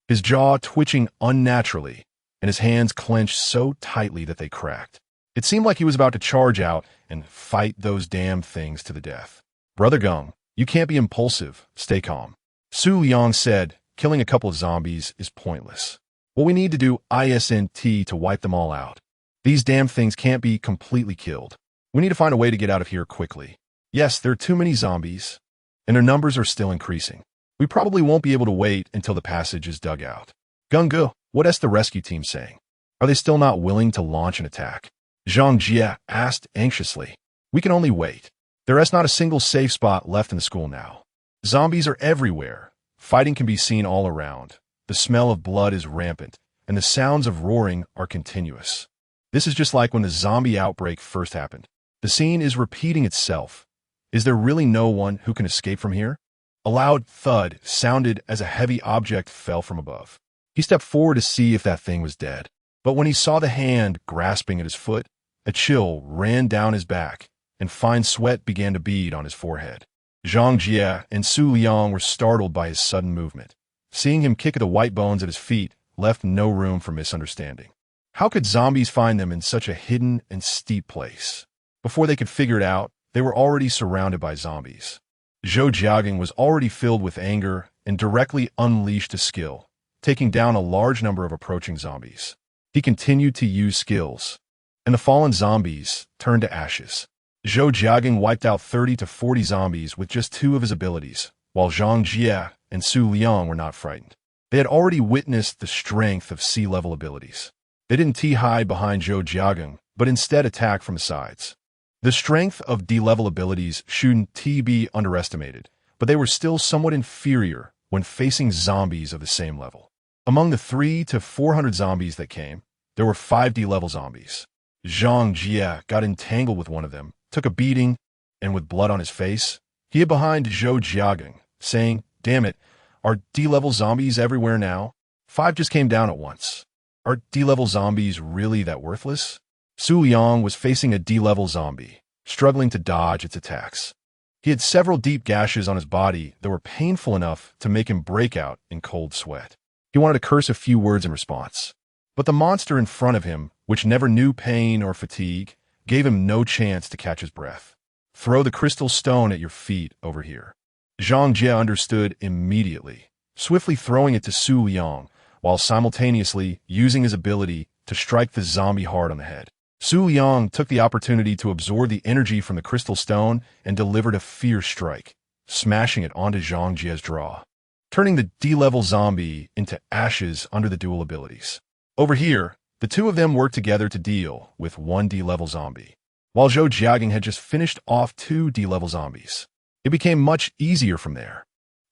His jaw twitching unnaturally, and his hands clenched so tightly that they cracked. It seemed like he was about to charge out and fight those damn things to the death. Brother Gung, you can't be impulsive. Stay calm. Su Liang said, killing a couple of zombies is pointless. What we need to do isn't to wipe them all out. These damn things can't be completely killed. We need to find a way to get out of here quickly. Yes, there are too many zombies, and their numbers are still increasing. We probably won't be able to wait until the passage is dug out. Gung, what is the rescue team saying? Are they still not willing to launch an attack? Zhang Jie asked anxiously. We can only wait. There is not a single safe spot left in the school now. Zombies are everywhere. Fighting can be seen all around. The smell of blood is rampant, and the sounds of roaring are continuous. This is just like when the zombie outbreak first happened. The scene is repeating itself. Is there really no one who can escape from here? A loud thud sounded as a heavy object fell from above. He stepped forward to see if that thing was dead. But when he saw the hand grasping at his foot, a chill ran down his back, and fine sweat began to bead on his forehead. Zhang Jie and Su Liang were startled by his sudden movement. Seeing him kick at the white bones at his feet left no room for misunderstanding. How could zombies find them in such a hidden and steep place? Before they could figure it out, they were already surrounded by zombies. Zhou Jiagang was already filled with anger and directly unleashed a skill, taking down a large number of approaching zombies. He continued to use skills, and the fallen zombies turned to ashes. Zhou Jiagang wiped out 30 to 40 zombies with just 2 of his abilities, while Zhang Jie and Su Liang were not frightened. They had already witnessed the strength of sea-level abilities. They didn't hide behind Zhou Jiagang, but instead attacked from the sides. The strength of D-level abilities shouldn't be underestimated, but they were still somewhat inferior when facing zombies of the same level. Among the 300 to 400 zombies that came, there were 5 D-level zombies. Zhang Jie got entangled with one of them, took a beating, and with blood on his face, he hid behind Zhou Jiagang, saying, "Damn it, are D-level zombies everywhere now? 5 just came down at once. Are D-level zombies really that worthless?" Su Liang was facing a D-level zombie, struggling to dodge its attacks. He had several deep gashes on his body that were painful enough to make him break out in cold sweat. He wanted to curse a few words in response, but the monster in front of him, which never knew pain or fatigue, gave him no chance to catch his breath. "Throw the crystal stone at your feet over here." Zhang Jie understood immediately, swiftly throwing it to Su Liang, while simultaneously using his ability to strike the zombie hard on the head. Su Liang took the opportunity to absorb the energy from the crystal stone and delivered a fierce strike, smashing it onto Zhang Jie's jaw, turning the D-level zombie into ashes under the dual abilities. Over here, the two of them worked together to deal with 1 D-level zombie, while Zhou Jiagang had just finished off 2 D-level zombies. It became much easier from there.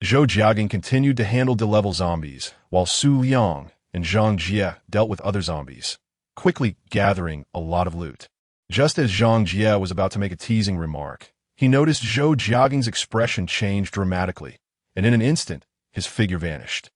Zhou Jiagang continued to handle D-level zombies, while Su Liang and Zhang Jie dealt with other zombies, quickly gathering a lot of loot. Just as Zhang Jie was about to make a teasing remark, he noticed Zhou Jiagang's expression change dramatically, and in an instant, his figure vanished.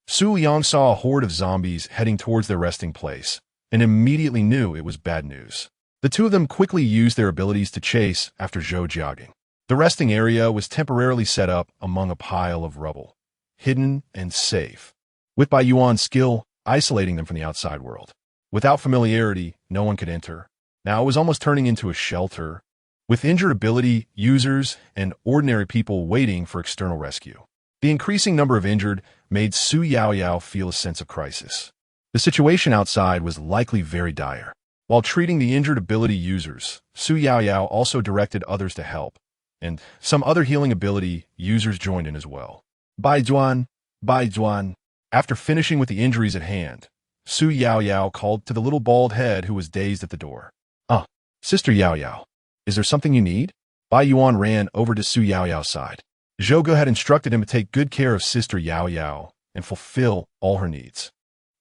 Su Liang saw a horde of zombies heading towards their resting place, and immediately knew it was bad news. The two of them quickly used their abilities to chase after Zhou Jiagang. The resting area was temporarily set up among a pile of rubble, hidden and safe, with Bai Yuan's skill isolating them from the outside world. Without familiarity, no one could enter. Now it was almost turning into a shelter, with injured ability users and ordinary people waiting for external rescue. The increasing number of injured made Su Yaoyao feel a sense of crisis. The situation outside was likely very dire. While treating the injured ability users, Su Yaoyao also directed others to help, and some other healing ability users joined in as well. Bai Juan. After finishing with the injuries at hand, Su Yaoyao called to the little bald head who was dazed at the door. Sister Yaoyao, is there something you need?" Bai Yuan ran over to Su Yaoyao's side. Zhouge had instructed him to take good care of Sister Yaoyao and fulfill all her needs.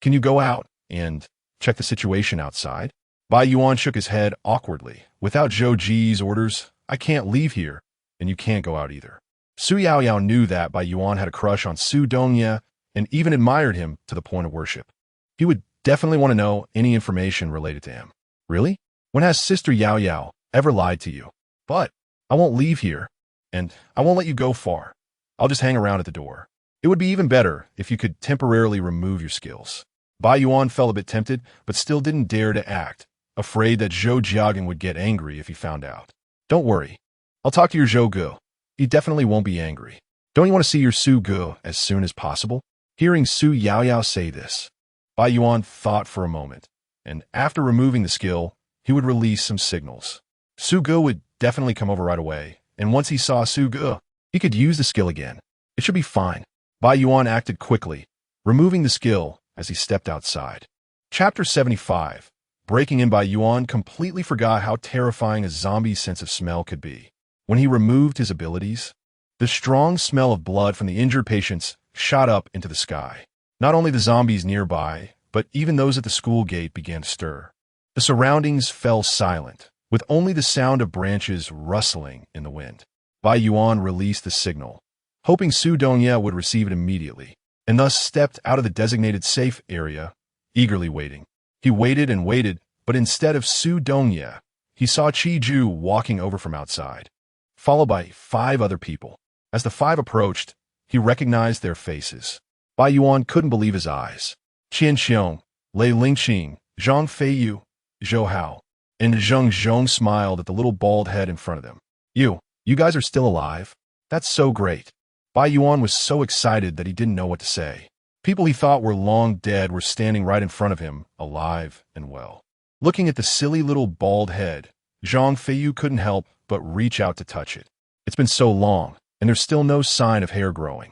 "Can you go out and check the situation outside?" Bai Yuan shook his head awkwardly. "Without Zhou Ji's orders, I can't leave here, and you can't go out either." Su Yaoyao knew that Bai Yuan had a crush on Su Dongye and even admired him to the point of worship. He would definitely want to know any information related to him. "Really? When has Sister Yaoyao ever lied to you?" "But I won't leave here, and I won't let you go far. I'll just hang around at the door. It would be even better if you could temporarily remove your skills." Bai Yuan felt a bit tempted, but still didn't dare to act, afraid that Zhou Jiagin would get angry if he found out. Don't worry. I'll talk to your Zhou Gu. He definitely won't be angry. Don't you want to see your Su Gu as soon as possible? Hearing Su Yaoyao say this, Bai Yuan thought for a moment, and after removing the skill, he would release some signals. Su Gu would definitely come over right away, and once he saw Su Gu, he could use the skill again. It should be fine. Bai Yuan acted quickly, removing the skill as he stepped outside. Chapter 75. Breaking in. Bai Yuan completely forgot how terrifying a zombie's sense of smell could be. When he removed his abilities, the strong smell of blood from the injured patients shot up into the sky. Not only the zombies nearby, but even those at the school gate began to stir. The surroundings fell silent, with only the sound of branches rustling in the wind. Bai Yuan released the signal, hoping Su Dongye would receive it immediately, and thus stepped out of the designated safe area, eagerly waiting. He waited and waited, but instead of Su Dongye, he saw Qi Ju walking over from outside, followed by 5 other people. As the 5 approached, he recognized their faces. Bai Yuan couldn't believe his eyes. Qian Xiong, Lei Lingqing, Zhang Feiyu, Zhou Hao, and Zheng Zhong smiled at the little bald head in front of them. You guys are still alive? That's so great. Bai Yuan was so excited that he didn't know what to say. People he thought were long dead were standing right in front of him, alive and well. Looking at the silly little bald head, Zhang Feiyu couldn't help but reach out to touch it. It's been so long, and there's still no sign of hair growing.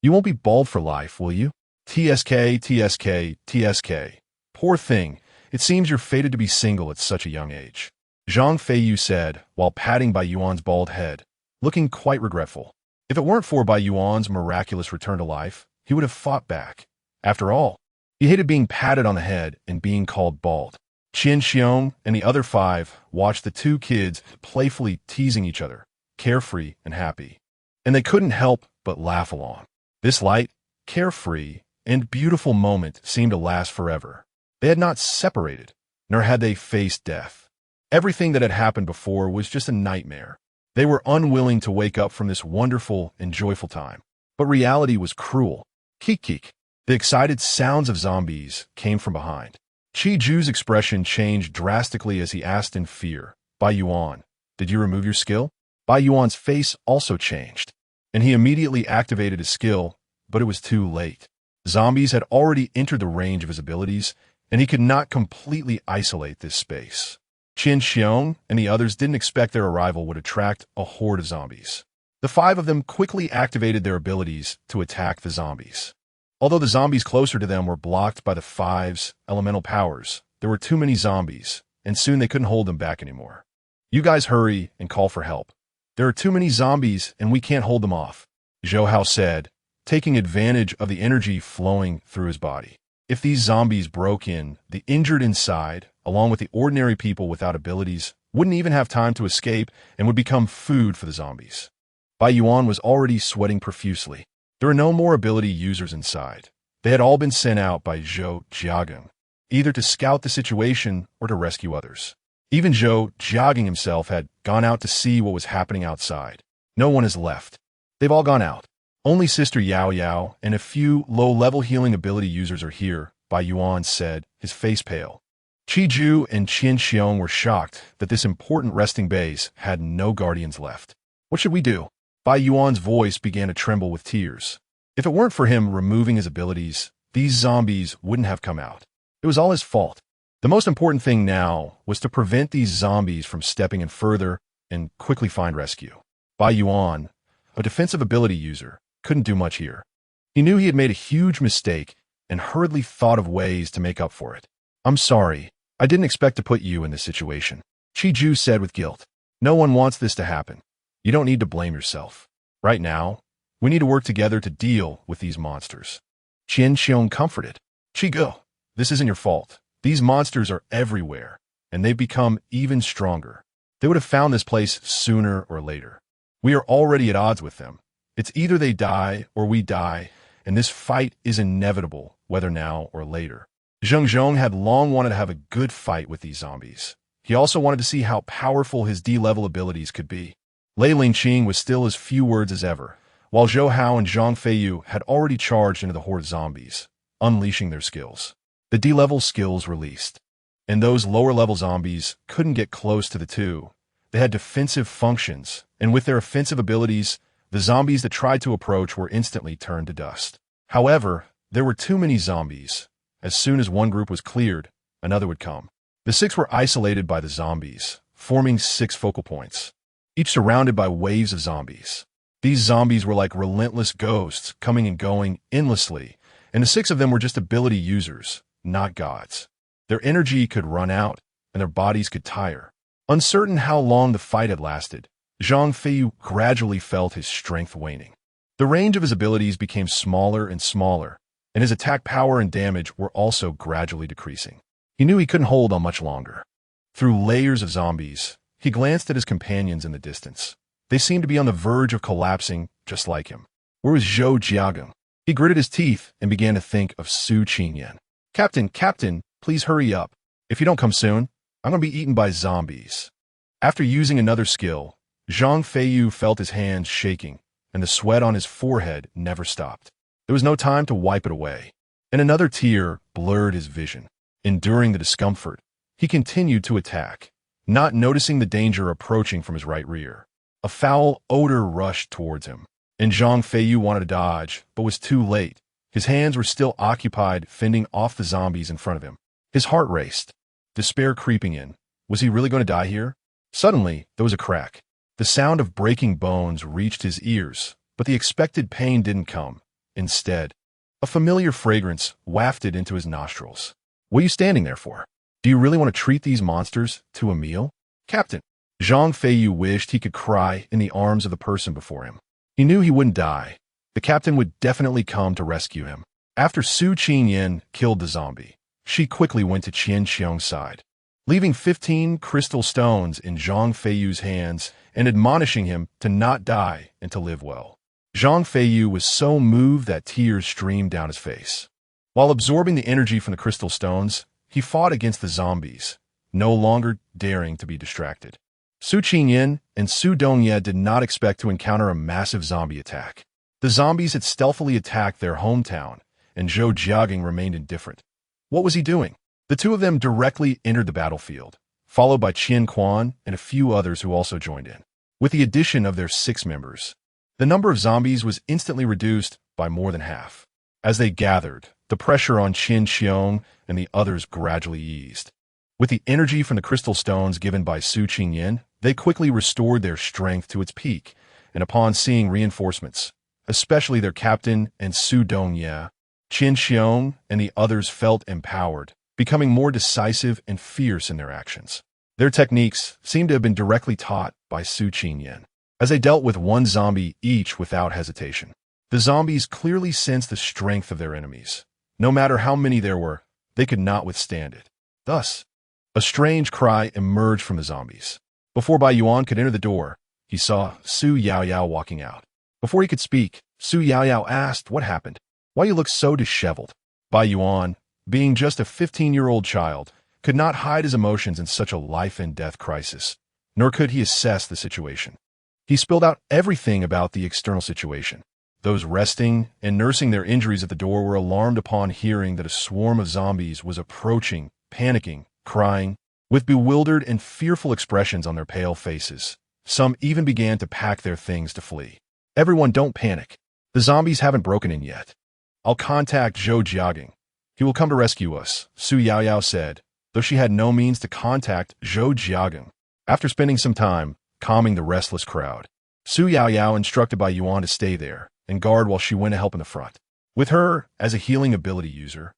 You won't be bald for life, will you? TSK, TSK, TSK. Poor thing, it seems you're fated to be single at such a young age. Zhang Feiyu said, while patting Bai Yuan's bald head, looking quite regretful. If it weren't for Bai Yuan's miraculous return to life, he would have fought back. After all, he hated being patted on the head and being called bald. Qian Xiong and the other 5 watched the 2 kids playfully teasing each other, carefree and happy, and they couldn't help but laugh along. This light, carefree, and beautiful moment seemed to last forever. They had not separated, nor had they faced death. Everything that had happened before was just a nightmare. They were unwilling to wake up from this wonderful and joyful time. But reality was cruel. Keek. The excited sounds of zombies came from behind. Qi Ju's expression changed drastically as he asked in fear, Bai Yuan, did you remove your skill? Bai Yuan's face also changed, and he immediately activated his skill, but it was too late. Zombies had already entered the range of his abilities, and he could not completely isolate this space. Qian Xiong and the others didn't expect their arrival would attract a horde of zombies. The 5 of them quickly activated their abilities to attack the zombies. Although the zombies closer to them were blocked by the 5's elemental powers, there were too many zombies, and soon they couldn't hold them back anymore. You guys hurry and call for help. There are too many zombies, and we can't hold them off, Zhou Hao said, taking advantage of the energy flowing through his body. If these zombies broke in, the injured inside, along with the ordinary people without abilities, wouldn't even have time to escape and would become food for the zombies. Bai Yuan was already sweating profusely. There were no more ability users inside. They had all been sent out by Zhou Jiagin, either to scout the situation or to rescue others. Even Zhou Jiagin himself had gone out to see what was happening outside. No one is left. They've all gone out. Only Sister Yao Yao and a few low-level healing ability users are here, Bai Yuan said, his face pale. Qi Ju and Qian Xiong were shocked that this important resting base had no guardians left. What should we do? Bai Yuan's voice began to tremble with tears. If it weren't for him removing his abilities, these zombies wouldn't have come out. It was all his fault. The most important thing now was to prevent these zombies from stepping in further and quickly find rescue. Bai Yuan, a defensive ability user, couldn't do much here. He knew he had made a huge mistake and hurriedly thought of ways to make up for it. I'm sorry. I didn't expect to put you in this situation, Qi Ju said with guilt. No one wants this to happen. You don't need to blame yourself. Right now, we need to work together to deal with these monsters. Qian Xiong comforted. Qi Gu, this isn't your fault. These monsters are everywhere, and they've become even stronger. They would have found this place sooner or later. We are already at odds with them. It's either they die or we die, and this fight is inevitable, whether now or later. Zheng Zhong had long wanted to have a good fight with these zombies. He also wanted to see how powerful his D-level abilities could be. Lei Lingqing was still as few words as ever, while Zhou Hao and Zhang Feiyu had already charged into the horde of zombies, unleashing their skills. The D-level skills released. And those lower-level zombies couldn't get close to the two. They had defensive functions, and with their offensive abilities, the zombies that tried to approach were instantly turned to dust. However, there were too many zombies. As soon as one group was cleared, another would come. The six were isolated by the zombies, forming 6 focal points, each surrounded by waves of zombies. These zombies were like relentless ghosts, coming and going endlessly, and the 6 of them were just ability users, not gods. Their energy could run out, and their bodies could tire. Uncertain how long the fight had lasted, Zhang Feiyu gradually felt his strength waning. The range of his abilities became smaller and smaller, and his attack power and damage were also gradually decreasing. He knew he couldn't hold on much longer. Through layers of zombies, he glanced at his companions in the distance. They seemed to be on the verge of collapsing, just like him. Where was Zhou Jiagang? He gritted his teeth and began to think of Su Qingyan. Captain, please hurry up. If you don't come soon, I'm going to be eaten by zombies." After using another skill, Zhang Feiyu felt his hands shaking, and the sweat on his forehead never stopped. There was no time to wipe it away, and another tear blurred his vision. Enduring the discomfort, he continued to attack, not noticing the danger approaching from his right rear. A foul odor rushed towards him, and Zhang Feiyu wanted to dodge, but was too late. His hands were still occupied fending off the zombies in front of him. His heart raced, despair creeping in. Was he really going to die here? Suddenly, there was a crack. The sound of breaking bones reached his ears, but the expected pain didn't come. Instead, a familiar fragrance wafted into his nostrils. "What are you standing there for? Do you really want to treat these monsters to a meal?" "Captain." Zhang Feiyu wished he could cry in the arms of the person before him. He knew he wouldn't die. The captain would definitely come to rescue him. After Su Qingyan killed the zombie, she quickly went to Qian Xiong's side, leaving 15 crystal stones in Zhang Feiyu's hands and admonishing him to not die and to live well. Zhang Feiyu was so moved that tears streamed down his face. While absorbing the energy from the crystal stones, he fought against the zombies, no longer daring to be distracted. Su Qingyan and Su Dongye did not expect to encounter a massive zombie attack. The zombies had stealthily attacked their hometown, and Zhou Jiagang remained indifferent. What was he doing? The two of them directly entered the battlefield, followed by Qian Quan and a few others who also joined in. With the addition of their 6 members, the number of zombies was instantly reduced by more than half. As they gathered, the pressure on Qian Xiong and the others gradually eased. With the energy from the crystal stones given by Su Qingyan, they quickly restored their strength to its peak, and upon seeing reinforcements, especially their captain and Su Dongye, Qian Xiong and the others felt empowered, becoming more decisive and fierce in their actions. Their techniques seemed to have been directly taught by Su Qingyan, as they dealt with one zombie each without hesitation. The zombies clearly sensed the strength of their enemies. No matter how many there were, they could not withstand it. Thus, a strange cry emerged from the zombies. Before Bai Yuan could enter the door, he saw Su Yaoyao walking out. Before he could speak, Su Yaoyao asked what happened. "Why you look so disheveled?" Bai Yuan, being just a 15-year-old child, could not hide his emotions in such a life-and-death crisis, nor could he assess the situation. He spilled out everything about the external situation. Those resting and nursing their injuries at the door were alarmed upon hearing that a swarm of zombies was approaching, panicking, crying, with bewildered and fearful expressions on their pale faces. Some even began to pack their things to flee. "Everyone, don't panic. The zombies haven't broken in yet. I'll contact Zhou Jiagang. He will come to rescue us," Su Yaoyao said, though she had no means to contact Zhou Jiagang. After spending some time calming the restless crowd, Su Yaoyao instructed Bai Yuan to stay there and guard while she went to help in the front. With her as a healing ability user,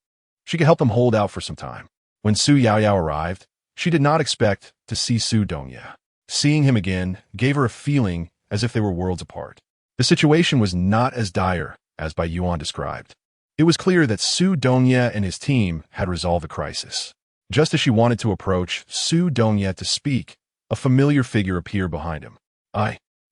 she could help them hold out for some time. When Su Yaoyao arrived, she did not expect to see Su Dongye. Seeing him again gave her a feeling as if they were worlds apart. The situation was not as dire as Bai Yuan described. It was clear that Su Dongye and his team had resolved the crisis. Just as she wanted to approach Su Dongye to speak, a familiar figure appeared behind him.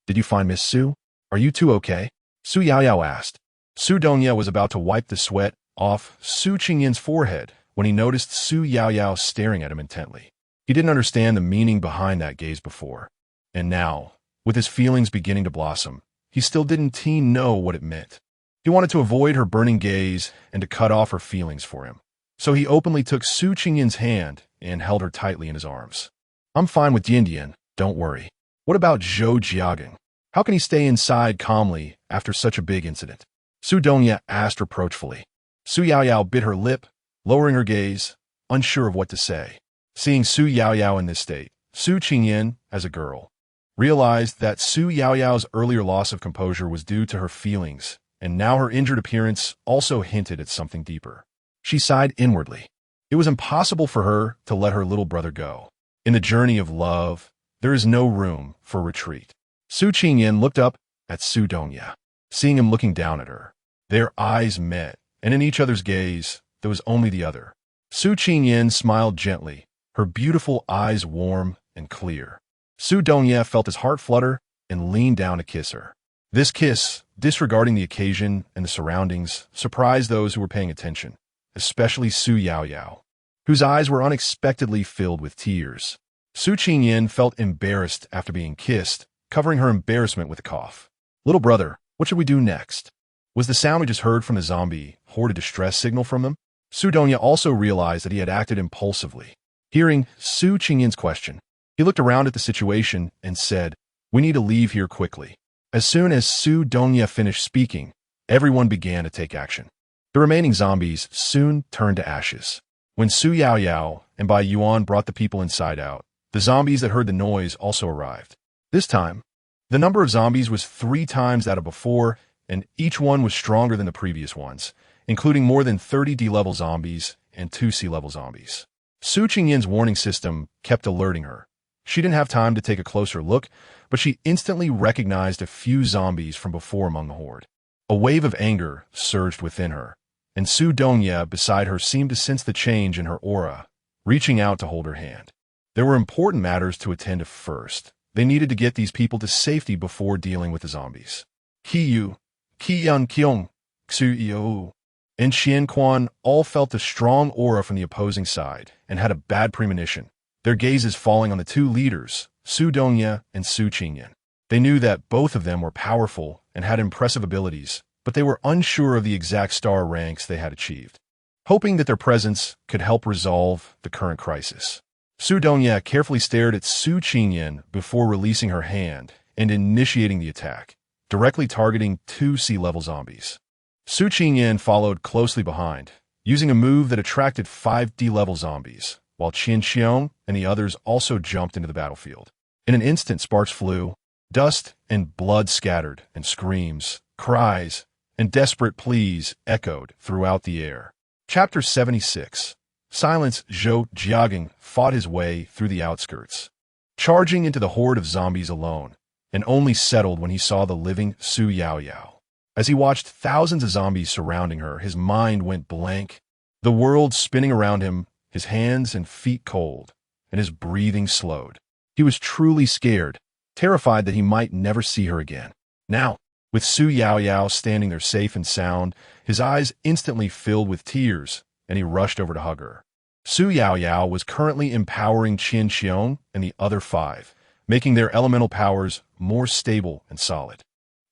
Did you find Miss Su? Are you two okay?" Su Yaoyao asked. Su Dongye was about to wipe the sweat off Su Qingyan's forehead when he noticed Su Yaoyao staring at him intently. He didn't understand the meaning behind that gaze before, and now, with his feelings beginning to blossom, he still didn't know what it meant. He wanted to avoid her burning gaze and to cut off her feelings for him. So he openly took Su Qingyan's hand and held her tightly in his arms. I'm fine with Dian, don't worry. What about Zhou Jiaging? How can he stay inside calmly after such a big incident? Su Dongya asked reproachfully. Su Yaoyao bit her lip, lowering her gaze, unsure of what to say. Seeing Su Yaoyao in this state, Su Qingyan, as a girl, realized that Su Yaoyao's earlier loss of composure was due to her feelings, and now her injured appearance also hinted at something deeper. She sighed inwardly. It was impossible for her to let her little brother go. In the journey of love, there is no room for retreat. Su Qingyan looked up at Su Dongya, seeing him looking down at her. Their eyes met, and in each other's gaze, there was only the other. Su Qingyan smiled gently, her beautiful eyes warm and clear. Su Dongya felt his heart flutter and leaned down to kiss her. This kiss, disregarding the occasion and the surroundings, surprised those who were paying attention, especially Su Yaoyao, whose eyes were unexpectedly filled with tears. Su Qingyan felt embarrassed after being kissed, covering her embarrassment with a cough. Little brother, what should we do next? Was the sound we just heard from the zombie horde a distress signal from them? Su Dongya also realized that he had acted impulsively. Hearing Su Qingyan's question, he looked around at the situation and said, we need to leave here quickly. As soon as Su Dongya finished speaking, everyone began to take action. The remaining zombies soon turned to ashes. When Su Yaoyao and Bai Yuan brought the people inside out, the zombies that heard the noise also arrived. This time, the number of zombies was 3 times that of before, and each one was stronger than the previous ones, including more than 30 D-level zombies and 2 C-level zombies. Su Qingyan's warning system kept alerting her. She didn't have time to take a closer look, but she instantly recognized a few zombies from before among the horde. A wave of anger surged within her, and Su Dongya beside her seemed to sense the change in her aura, reaching out to hold her hand. There were important matters to attend to first. They needed to get these people to safety before dealing with the zombies. Qiyu, Qiyan Qiong, Xu You, and Qian Quan all felt the strong aura from the opposing side and had a bad premonition, their gazes falling on the 2 leaders, Su Dongya and Su Qingyan. They knew that both of them were powerful and had impressive abilities, but they were unsure of the exact star ranks they had achieved. Hoping that their presence could help resolve the current crisis, Su Dongya carefully stared at Su Qingyan before releasing her hand and initiating the attack, directly targeting 2 C-level zombies. Su Qingyan followed closely behind, using a move that attracted 5 D-level zombies, while Qian Xiong and the others also jumped into the battlefield. In an instant, sparks flew, dust and blood scattered, and screams, cries, and desperate pleas echoed throughout the air. Chapter 76. Silence. Zhou Jiaging fought his way through the outskirts, charging into the horde of zombies alone, and only settled when he saw the living Su Yaoyao. As he watched thousands of zombies surrounding her, his mind went blank, the world spinning around him, his hands and feet cold, and his breathing slowed. He was truly scared, terrified that he might never see her again. Now, with Su Yaoyao standing there safe and sound, his eyes instantly filled with tears, and he rushed over to hug her. Su Yaoyao was currently empowering Qian Xiong and the other 5, making their elemental powers more stable and solid.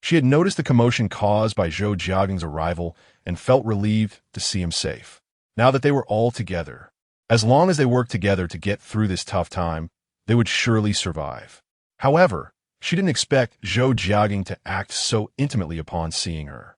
She had noticed the commotion caused by Zhou Jiaging's arrival and felt relieved to see him safe. Now that they were all together, as long as they worked together to get through this tough time, they would surely survive. However, she didn't expect Zhou Jiaging to act so intimately upon seeing her.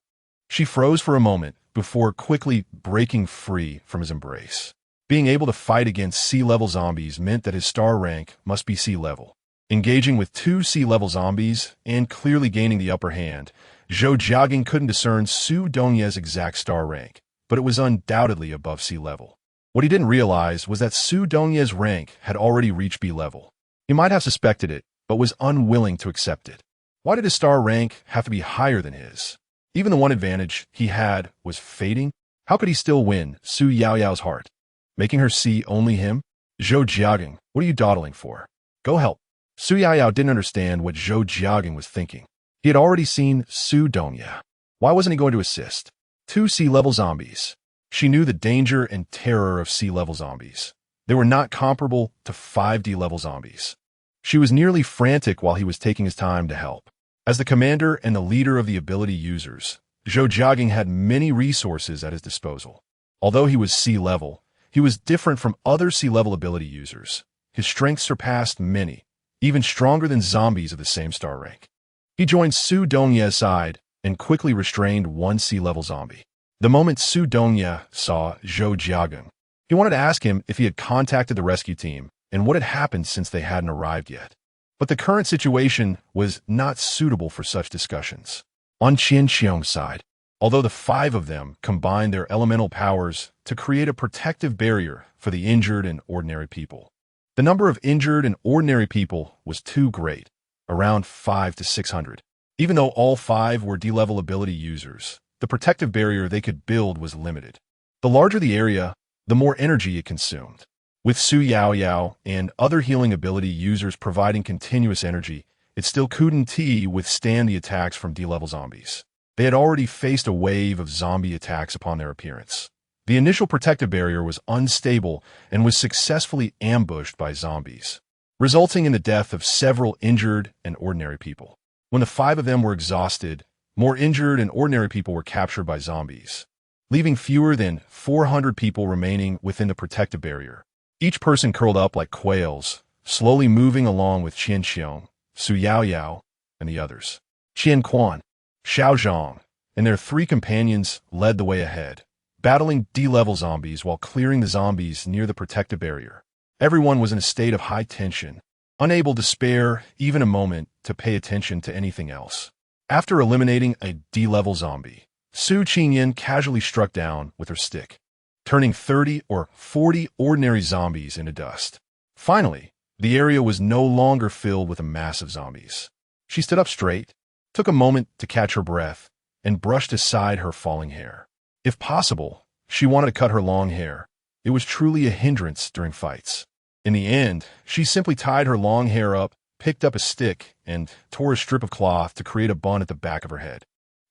She froze for a moment before quickly breaking free from his embrace. Being able to fight against C-level zombies meant that his star rank must be C-level. Engaging with 2 C-level zombies and clearly gaining the upper hand, Zhou Jiaging couldn't discern Su Dongya's exact star rank, but it was undoubtedly above C-level. What he didn't realize was that Su Dongya's rank had already reached B-level. He might have suspected it, but was unwilling to accept it. Why did his star rank have to be higher than his? Even the one advantage he had was fading. How could he still win Su Yaoyao's heart, making her see only him? Zhou Jiaging, what are you dawdling for? Go help. Su Yaoyao didn't understand what Zhou Jiaging was thinking. He had already seen Su Dongya. Why wasn't he going to assist? 2 C-level zombies. She knew the danger and terror of C-level zombies. They were not comparable to 5 D-level zombies. She was nearly frantic while he was taking his time to help. As the commander and the leader of the ability users, Zhou Jiaging had many resources at his disposal. Although he was C-level, He was different from other sea-level ability users. His strength surpassed many, even stronger than zombies of the same star rank. He joined Su Dongye's side and quickly restrained one sea-level zombie. The moment Su Dongye saw Zhou Jiagang, he wanted to ask him if he had contacted the rescue team and what had happened since they hadn't arrived yet. But the current situation was not suitable for such discussions. On Qian Xiong's side, although the five of them combined their elemental powers to create a protective barrier for the injured and ordinary people, the number of injured and ordinary people was too great, around 500 to 600. Even though all five were D-level ability users, the protective barrier they could build was limited. The larger the area, the more energy it consumed. With Su Yaoyao and other healing ability users providing continuous energy, it still couldn't withstand the attacks from D-level zombies. They had already faced a wave of zombie attacks upon their appearance. The initial protective barrier was unstable and was successfully ambushed by zombies, resulting in the death of several injured and ordinary people. When the five of them were exhausted, more injured and ordinary people were captured by zombies, leaving fewer than 400 people remaining within the protective barrier. Each person curled up like quails, slowly moving along with Qian Xiong, Su Yaoyao, and the others. Qian Quan, Xiao Zhang, and their three companions led the way ahead, battling D-level zombies while clearing the zombies near the protective barrier. Everyone was in a state of high tension, unable to spare even a moment to pay attention to anything else. After eliminating a D-level zombie, Su Qingyan casually struck down with her stick, turning 30 or 40 ordinary zombies into dust. Finally, the area was no longer filled with a mass of zombies. She stood up straight, took a moment to catch her breath, and brushed aside her falling hair. If possible, she wanted to cut her long hair. It was truly a hindrance during fights. In the end, she simply tied her long hair up, picked up a stick, and tore a strip of cloth to create a bun at the back of her head.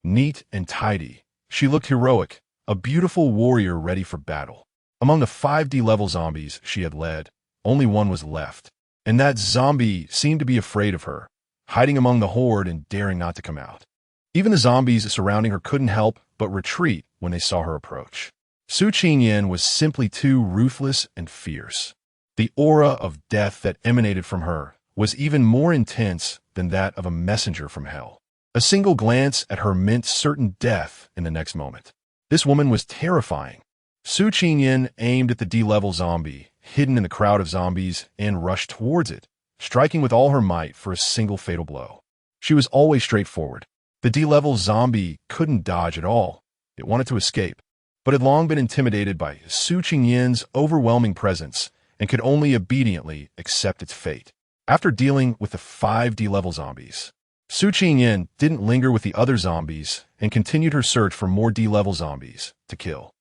Neat and tidy, she looked heroic, a beautiful warrior ready for battle. Among the 5 D-level zombies she had led, only one was left, and that zombie seemed to be afraid of her, hiding among the horde and daring not to come out. Even the zombies surrounding her couldn't help but retreat when they saw her approach. Su Qingyan was simply too ruthless and fierce. The aura of death that emanated from her was even more intense than that of a messenger from hell. A single glance at her meant certain death in the next moment. This woman was terrifying. Su Qingyan aimed at the D-level zombie, hidden in the crowd of zombies, and rushed towards it, striking with all her might for a single fatal blow. She was always straightforward. The D-level zombie couldn't dodge at all. It wanted to escape, but had long been intimidated by Su Qingyan's overwhelming presence and could only obediently accept its fate. After dealing with the 5 D-level zombies, Su Qingyan didn't linger with the other zombies and continued her search for more D-level zombies to kill.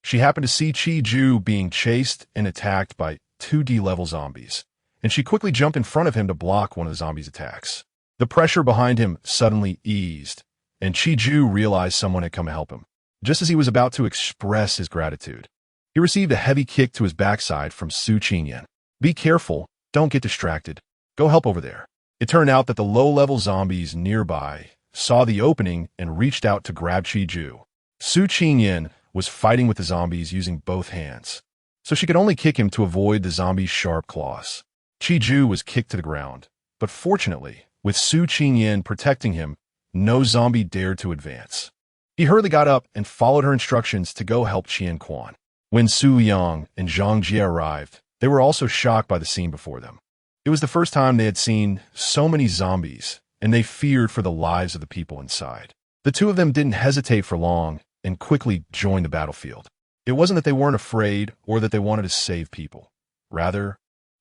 She happened to see Qi Ju being chased and attacked by 2 D-level zombies, and she quickly jumped in front of him to block one of the zombies' attacks. The pressure behind him suddenly eased, and Qi Ju realized someone had come to help him. Just as he was about to express his gratitude, he received a heavy kick to his backside from Su Qingyan. "Be careful, don't get distracted. Go help over there." It turned out that the low-level zombies nearby saw the opening and reached out to grab Qi Ju. Su Qingyan was fighting with the zombies using both hands, so she could only kick him to avoid the zombies' sharp claws. Qi Ju was kicked to the ground, but fortunately, with Su Qingyan protecting him, no zombie dared to advance. He hurriedly got up and followed her instructions to go help Qian Quan. When Su Yang and Zhang Jie arrived, they were also shocked by the scene before them. It was the first time they had seen so many zombies, and they feared for the lives of the people inside. The two of them didn't hesitate for long and quickly joined the battlefield. It wasn't that they weren't afraid or that they wanted to save people. Rather,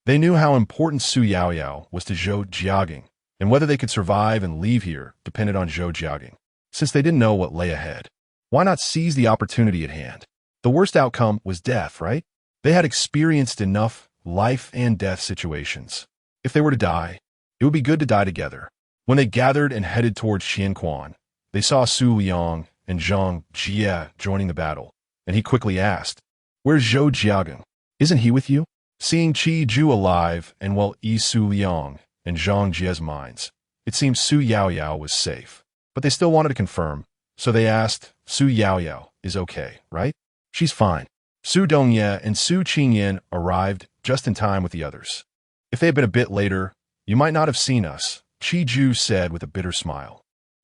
they knew how important Su Yaoyao was to Zhou Jiagang, and whether they could survive and leave here depended on Zhou Jiagang. Since they didn't know what lay ahead, why not seize the opportunity at hand? The worst outcome was death, right? They had experienced enough life and death situations. If they were to die, it would be good to die together. When they gathered and headed towards Qianquan, they saw Su Liang and Zhang Jie joining the battle, and he quickly asked, "Where's Zhou Jiagang? Isn't he with you?" Seeing Qi Ju alive and well eased Su Liang and Zhang Jie's minds, it seemed Su Yaoyao was safe. But they still wanted to confirm, so they asked, "Su Yaoyao is okay, right?" "She's fine. Su Dongye and Su Qingyan arrived just in time with the others. If they had been a bit later, you might not have seen us, Qi Ju said with a bitter smile.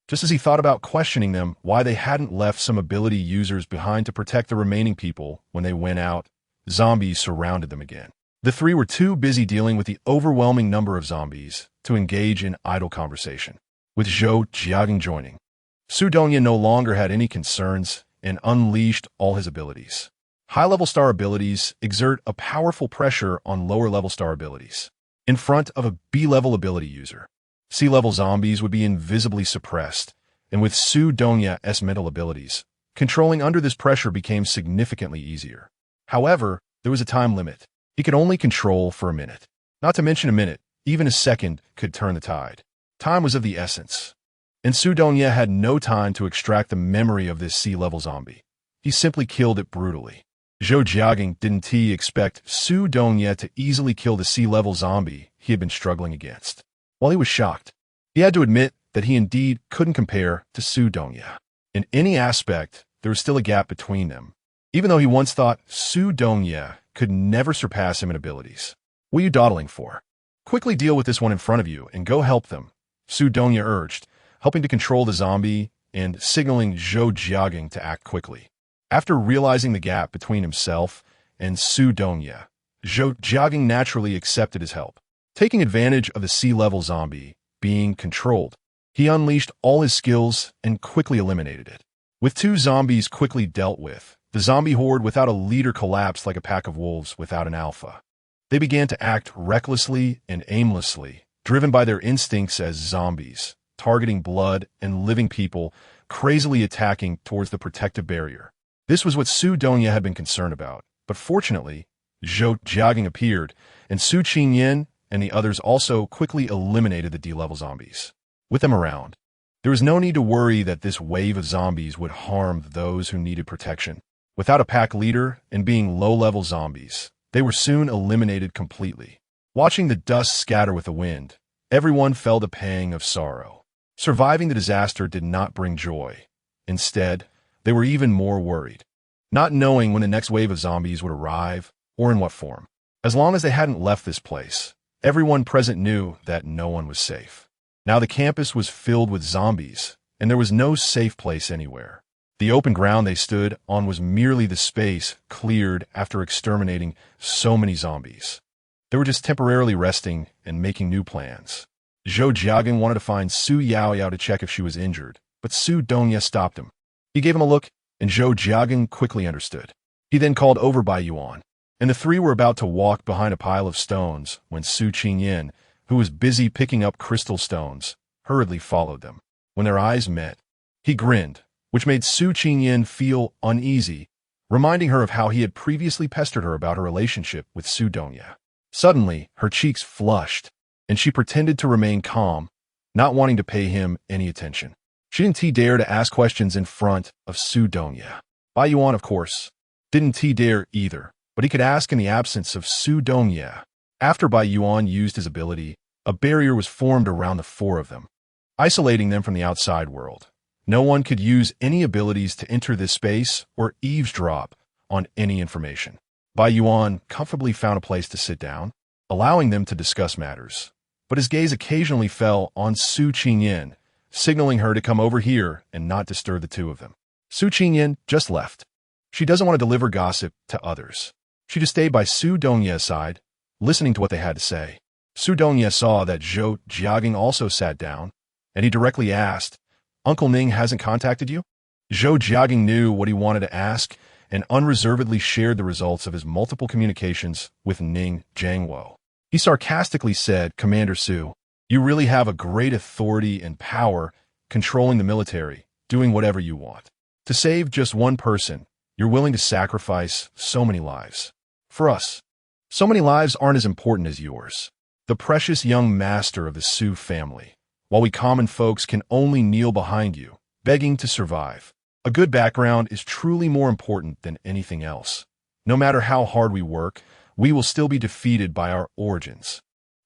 Just as he thought about questioning them why they hadn't left some ability users behind to protect the remaining people when they went out, zombies surrounded them again. The three were too busy dealing with the overwhelming number of zombies to engage in idle conversation, with Zhou Jiagang joining. Su Dongye no longer had any concerns and unleashed all his abilities. High-level star abilities exert a powerful pressure on lower-level star abilities. In front of a B-level ability user, C-level zombies would be invisibly suppressed, and with Su Dongye's mental abilities, controlling under this pressure became significantly easier. However, there was a time limit. He could only control for a minute. Not to mention a minute, even a second could turn the tide. Time was of the essence. And Su Dongye had no time to extract the memory of this C-level zombie. He simply killed it brutally. Zhou Jiagang didn't expect Su Dongye to easily kill the C-level zombie he had been struggling against. While he was shocked, he had to admit that he indeed couldn't compare to Su Dongye. In any aspect, there was still a gap between them, even though he once thought Su Dongye could never surpass him in abilities. What are you dawdling for? Quickly deal with this one in front of you and go help them, Su Dongye urged, helping to control the zombie and signaling Zhou Jiagang to act quickly. After realizing the gap between himself and Su Dongye, Zhou Jiagang naturally accepted his help. Taking advantage of the C-level zombie being controlled, he unleashed all his skills and quickly eliminated it. With two zombies quickly dealt with, the zombie horde without a leader collapsed like a pack of wolves without an alpha. They began to act recklessly and aimlessly, driven by their instincts as zombies, targeting blood and living people, crazily attacking towards the protective barrier. This was what Su Dongye had been concerned about, but fortunately, Zhou Jiagang appeared, and Su Qingyan and the others also quickly eliminated the D-level zombies. With them around, there was no need to worry that this wave of zombies would harm those who needed protection. Without a pack leader and being low-level zombies, they were soon eliminated completely. Watching the dust scatter with the wind, everyone felt a pang of sorrow. Surviving the disaster did not bring joy. Instead, they were even more worried, not knowing when the next wave of zombies would arrive or in what form. As long as they hadn't left this place, everyone present knew that no one was safe. Now the campus was filled with zombies, and there was no safe place anywhere. The open ground they stood on was merely the space cleared after exterminating so many zombies. They were just temporarily resting and making new plans. Zhou Jiagang wanted to find Su Yaoyao to check if she was injured, but Su Dongye stopped him. He gave him a look, and Zhou Jiagang quickly understood. He then called over Bai Yuan, and the three were about to walk behind a pile of stones when Su Qingyan, who was busy picking up crystal stones, hurriedly followed them. When their eyes met, he grinned, which made Su Qingyan feel uneasy, reminding her of how he had previously pestered her about her relationship with Su Dongye. Suddenly, her cheeks flushed, and she pretended to remain calm, not wanting to pay him any attention. She didn't dare to ask questions in front of Su Dongye. Bai Yuan, of course, didn't dare either, but he could ask in the absence of Su Dongye. After Bai Yuan used his ability, a barrier was formed around the four of them, isolating them from the outside world. No one could use any abilities to enter this space or eavesdrop on any information. Bai Yuan comfortably found a place to sit down, allowing them to discuss matters. But his gaze occasionally fell on Su Qingyan, signaling her to come over here and not disturb the two of them. Su Qingyan just left. She doesn't want to deliver gossip to others. She just stayed by Su Dongye's side, listening to what they had to say. Su Dongye saw that Zhou Jiagang also sat down, and he directly asked, "Uncle Ning hasn't contacted you?" Zhou Jiagang knew what he wanted to ask and unreservedly shared the results of his multiple communications with Ning Zhangwo. He sarcastically said, "Commander Su, you really have a great authority and power controlling the military, doing whatever you want. To save just one person, you're willing to sacrifice so many lives. For us, so many lives aren't as important as yours, the precious young master of the Su family, while we common folks can only kneel behind you, begging to survive. A good background is truly more important than anything else. No matter how hard we work, we will still be defeated by our origins."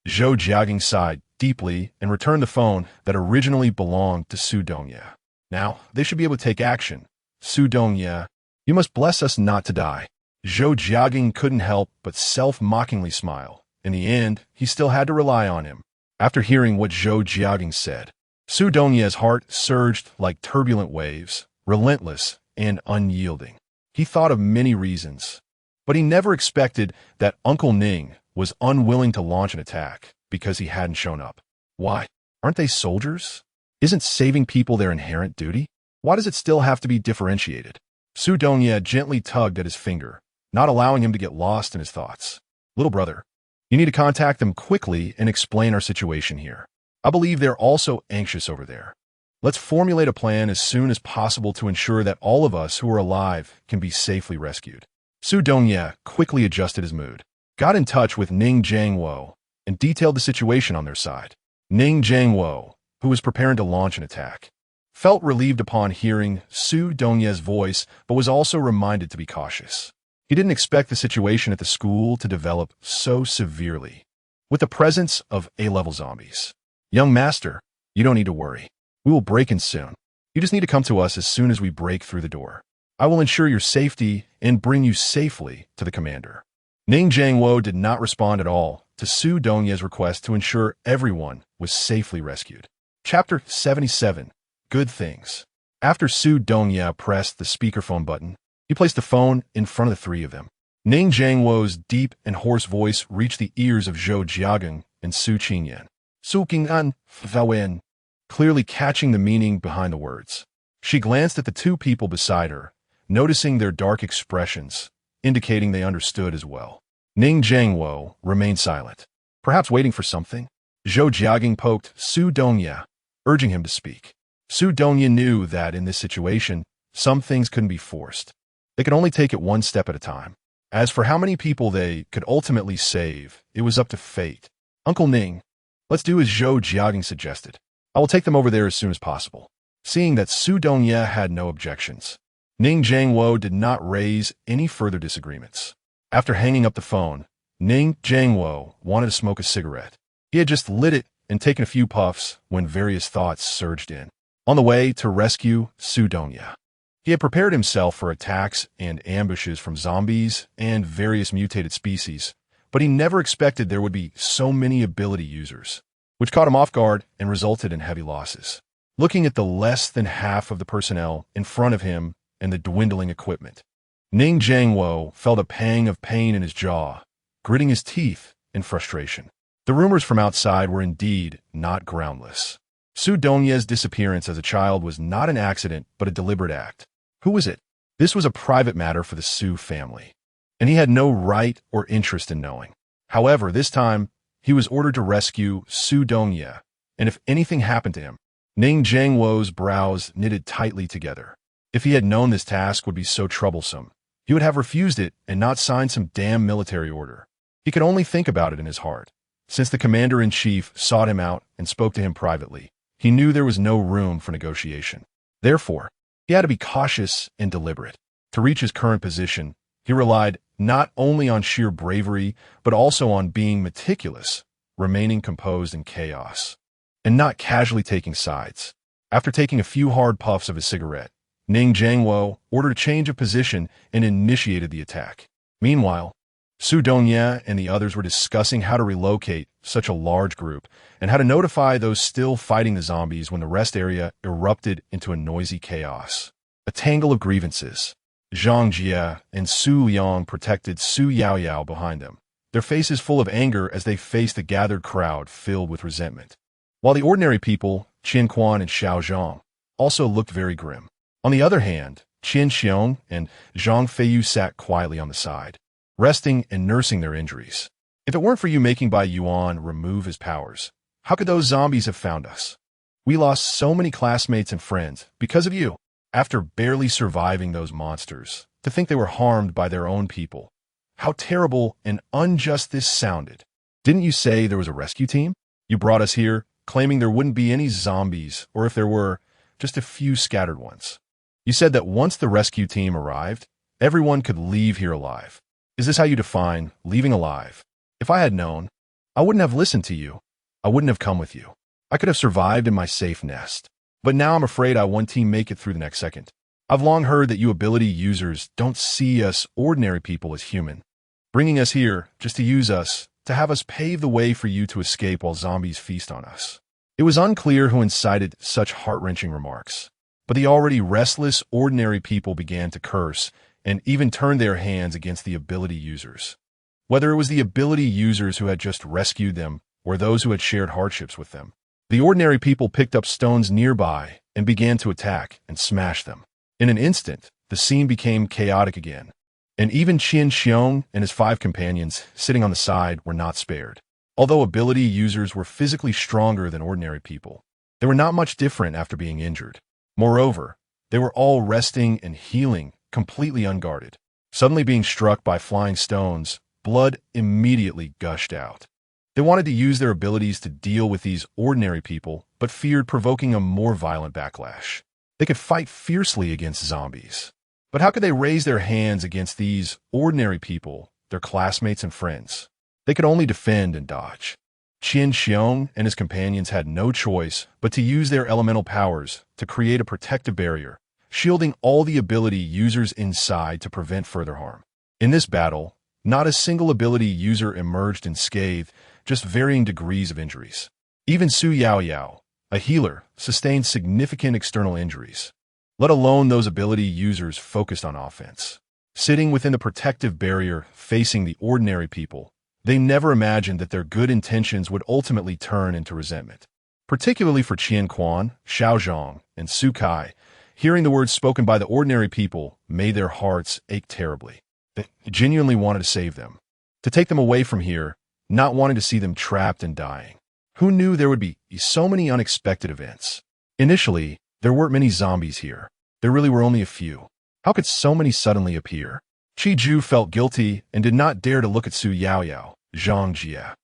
Zhou Jiagang sighed deeply and returned the phone that originally belonged to Su Dongye. Now, they should be able to take action. Su Dongye, you must bless us not to die. Zhou Jiaging couldn't help but self-mockingly smile. In the end, he still had to rely on him. After hearing what Zhou Jiaging said, Su Dongye's heart surged like turbulent waves, relentless and unyielding. He thought of many reasons, but he never expected that Uncle Ning was unwilling to launch an attack because he hadn't shown up. Why? Aren't they soldiers? Isn't saving people their inherent duty? Why does it still have to be differentiated? Su Dongye gently tugged at his finger, not allowing him to get lost in his thoughts. Little brother, you need to contact them quickly and explain our situation here. I believe they're also anxious over there. Let's formulate a plan as soon as possible to ensure that all of us who are alive can be safely rescued. Su Dongye quickly adjusted his mood, got in touch with Ning Jiangwo, and detailed the situation on their side. Ning Jiangwo, who was preparing to launch an attack, felt relieved upon hearing Su Dongye's voice, but was also reminded to be cautious. He didn't expect the situation at the school to develop so severely, with the presence of A-level zombies. Young master, you don't need to worry. We will break in soon. You just need to come to us as soon as we break through the door. I will ensure your safety and bring you safely to the commander. Ning Jiangwo did not respond at all to Su Dongye's request to ensure everyone was safely rescued. Chapter 77. Good Things. After Su Dongye pressed the speakerphone button, he placed the phone in front of the three of them. Ning Jiangwo's deep and hoarse voice reached the ears of Zhou Jiaging and Su Qingyan. Su Qingyan, Fawen, clearly catching the meaning behind the words. She glanced at the two people beside her, noticing their dark expressions, indicating they understood as well. Ning Jiangwo remained silent, perhaps waiting for something. Zhou Jiaging poked Su Dongye, urging him to speak. Su Dongye knew that in this situation, some things couldn't be forced. They could only take it one step at a time. As for how many people they could ultimately save, it was up to fate. Uncle Ning, let's do as Zhou Jiaging suggested. I will take them over there as soon as possible. Seeing that Su Dongye had no objections, Ning Jiangwo did not raise any further disagreements. After hanging up the phone, Ning Jiangwo wanted to smoke a cigarette. He had just lit it and taken a few puffs when various thoughts surged in. On the way to rescue Su Dongye, he had prepared himself for attacks and ambushes from zombies and various mutated species, but he never expected there would be so many ability users, which caught him off guard and resulted in heavy losses. Looking at the less than half of the personnel in front of him and the dwindling equipment, Ning Jiangwo felt a pang of pain in his jaw, gritting his teeth in frustration. The rumors from outside were indeed not groundless. Su Dongye's disappearance as a child was not an accident, but a deliberate act. Who was it? This was a private matter for the Su family, and he had no right or interest in knowing. However, this time, he was ordered to rescue Su Dongye, and if anything happened to him, Ning Jiangwo's brows knitted tightly together. If he had known this task would be so troublesome, he would have refused it and not signed some damn military order. He could only think about it in his heart. Since the commander-in-chief sought him out and spoke to him privately, he knew there was no room for negotiation. Therefore, he had to be cautious and deliberate. To reach his current position, he relied not only on sheer bravery, but also on being meticulous, remaining composed in chaos, and not casually taking sides. After taking a few hard puffs of his cigarette, Ning Jiangwo ordered a change of position and initiated the attack. Meanwhile, Su Dongye and the others were discussing how to relocate such a large group and how to notify those still fighting the zombies when the rest area erupted into a noisy chaos. A tangle of grievances. Zhang Jie and Su Yang protected Su Yaoyao behind them, their faces full of anger as they faced the gathered crowd filled with resentment. While the ordinary people, Qin Quan and Xiao Zhang, also looked very grim. On the other hand, Qin Xiong and Zhang Feiyu sat quietly on the side, resting and nursing their injuries. If it weren't for you making Bai Yuan remove his powers, how could those zombies have found us? We lost so many classmates and friends because of you. After barely surviving those monsters, to think they were harmed by their own people. How terrible and unjust this sounded. Didn't you say there was a rescue team? You brought us here, claiming there wouldn't be any zombies, or if there were, just a few scattered ones. You said that once the rescue team arrived, everyone could leave here alive. Is this how you define leaving alive? If I had known, I wouldn't have listened to you. I wouldn't have come with you. I could have survived in my safe nest. But now I'm afraid I one team make it through the next second. I've long heard that you ability users don't see us ordinary people as human, bringing us here just to use us, to have us pave the way for you to escape while zombies feast on us." It was unclear who incited such heart-wrenching remarks, but the already restless, ordinary people began to curse and even turn their hands against the ability users. Whether it was the ability users who had just rescued them or those who had shared hardships with them, the ordinary people picked up stones nearby and began to attack and smash them. In an instant, the scene became chaotic again, and even Qian Xiong and his 5 companions sitting on the side were not spared. Although ability users were physically stronger than ordinary people, they were not much different after being injured. Moreover, they were all resting and healing, completely unguarded. Suddenly being struck by flying stones, blood immediately gushed out. They wanted to use their abilities to deal with these ordinary people, but feared provoking a more violent backlash. They could fight fiercely against zombies, but how could they raise their hands against these ordinary people, their classmates and friends? They could only defend and dodge. Qian Xiong and his companions had no choice but to use their elemental powers to create a protective barrier, shielding all the ability users inside to prevent further harm. In this battle, not a single ability user emerged unscathed, just varying degrees of injuries. Even Su Yaoyao, a healer, sustained significant external injuries, let alone those ability users focused on offense. Sitting within the protective barrier facing the ordinary people, they never imagined that their good intentions would ultimately turn into resentment. Particularly for Qian Quan, Xiao Zhang, and Su Kai, hearing the words spoken by the ordinary people made their hearts ache terribly. They genuinely wanted to save them, to take them away from here, not wanting to see them trapped and dying. Who knew there would be so many unexpected events? Initially, there weren't many zombies here. There really were only a few. How could so many suddenly appear? Qi Ju felt guilty and did not dare to look at Su Yaoyao, Zhang Jie,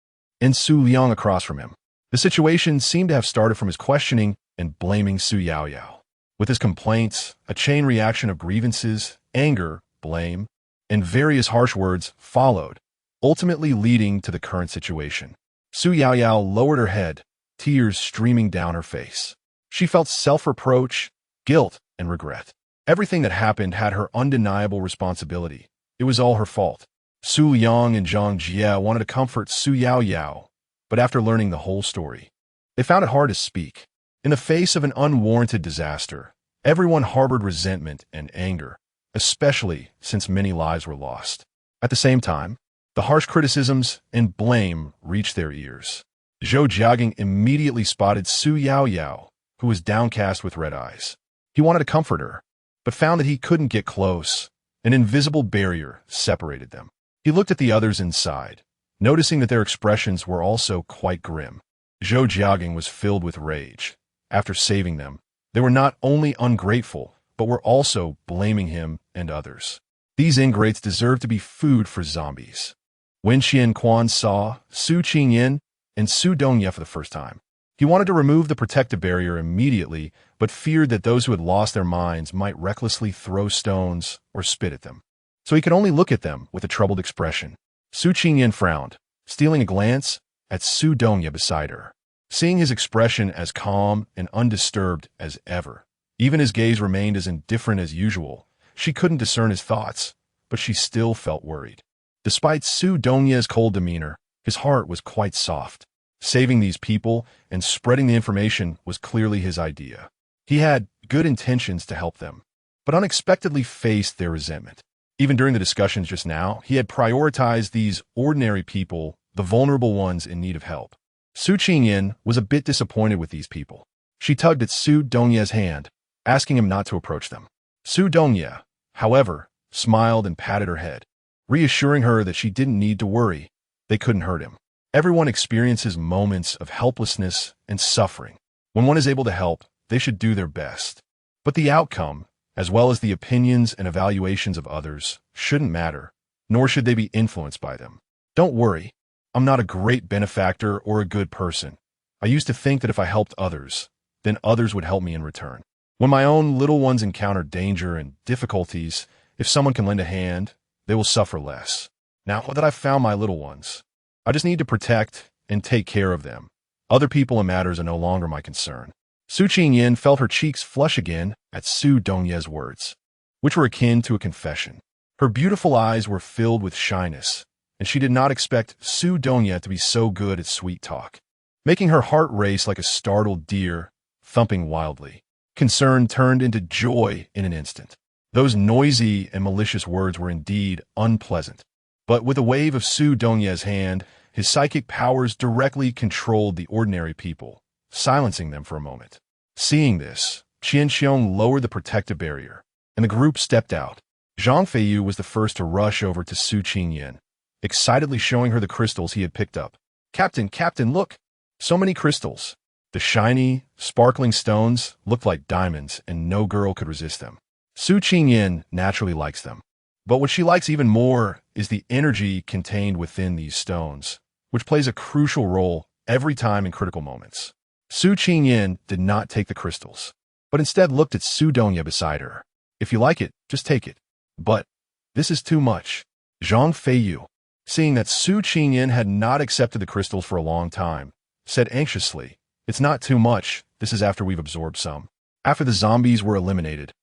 and Su Liang across from him. The situation seemed to have started from his questioning and blaming Su Yaoyao. With his complaints, a chain reaction of grievances, anger, blame, and various harsh words followed, ultimately leading to the current situation. Su Yaoyao lowered her head, tears streaming down her face. She felt self-reproach, guilt, and regret. Everything that happened had her undeniable responsibility. It was all her fault. Su Liang and Zhang Jie wanted to comfort Su Yaoyao, but after learning the whole story, they found it hard to speak. In the face of an unwarranted disaster, everyone harbored resentment and anger, especially since many lives were lost. At the same time, the harsh criticisms and blame reached their ears. Zhou Jiagang immediately spotted Su Yaoyao, who was downcast with red eyes. He wanted to comfort her, but found that he couldn't get close. An invisible barrier separated them. He looked at the others inside, noticing that their expressions were also quite grim. Zhou Jiagang was filled with rage. After saving them, they were not only ungrateful, but were also blaming him and others. These ingrates deserved to be food for zombies. When Qian Quan saw Su Qingyin and Su Dongye for the first time, he wanted to remove the protective barrier immediately, but feared that those who had lost their minds might recklessly throw stones or spit at them. So he could only look at them with a troubled expression. Su Qingyin frowned, stealing a glance at Su Dongye beside her. Seeing his expression as calm and undisturbed as ever, even his gaze remained as indifferent as usual, she couldn't discern his thoughts, but she still felt worried. Despite Su Dongye's cold demeanor, his heart was quite soft. Saving these people and spreading the information was clearly his idea. He had good intentions to help them, but unexpectedly faced their resentment. Even during the discussions just now, he had prioritized these ordinary people, the vulnerable ones in need of help. Su Qingyin was a bit disappointed with these people. She tugged at Su Dongye's hand, asking him not to approach them. Su Dongye, however, smiled and patted her head, reassuring her that she didn't need to worry. They couldn't hurt him. Everyone experiences moments of helplessness and suffering. When one is able to help, they should do their best. But the outcome, as well as the opinions and evaluations of others, shouldn't matter, nor should they be influenced by them. Don't worry. I'm not a great benefactor or a good person. I used to think that if I helped others, then others would help me in return. When my own little ones encounter danger and difficulties, if someone can lend a hand, they will suffer less. Now that I've found my little ones, I just need to protect and take care of them. Other people and matters are no longer my concern. Su Qingyan felt her cheeks flush again at Su Dongye's words, which were akin to a confession. Her beautiful eyes were filled with shyness, and she did not expect Su Dongye to be so good at sweet talk, making her heart race like a startled deer, thumping wildly. Concern turned into joy in an instant. Those noisy and malicious words were indeed unpleasant. But with a wave of Su Dongye's hand, his psychic powers directly controlled the ordinary people, silencing them for a moment. Seeing this, Qian Xiong lowered the protective barrier, and the group stepped out. Zhang Feiyu was the first to rush over to Su Qingyan, excitedly showing her the crystals he had picked up. Captain, look! So many crystals. The shiny, sparkling stones looked like diamonds, and no girl could resist them. Su Qingyan naturally likes them. But what she likes even more is the energy contained within these stones, which plays a crucial role every time in critical moments. Su Qingyan did not take the crystals, but instead looked at Su Dongye beside her. If you like it, just take it. But this is too much. Zhang Feiyu, seeing that Su Qingyan had not accepted the crystals for a long time, said anxiously, "It's not too much. This is after we've absorbed some." After the zombies were eliminated,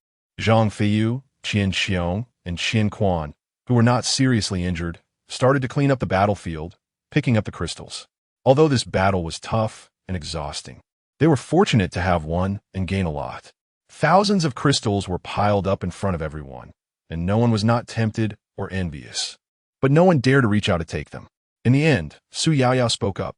Zhang Feiyu, Qian Xiong, and Qian Quan, who were not seriously injured, started to clean up the battlefield, picking up the crystals. Although this battle was tough and exhausting, they were fortunate to have won and gain a lot. Thousands of crystals were piled up in front of everyone, and no one was not tempted or envious. But no one dared to reach out to take them. In the end, Su Yaoyao spoke up,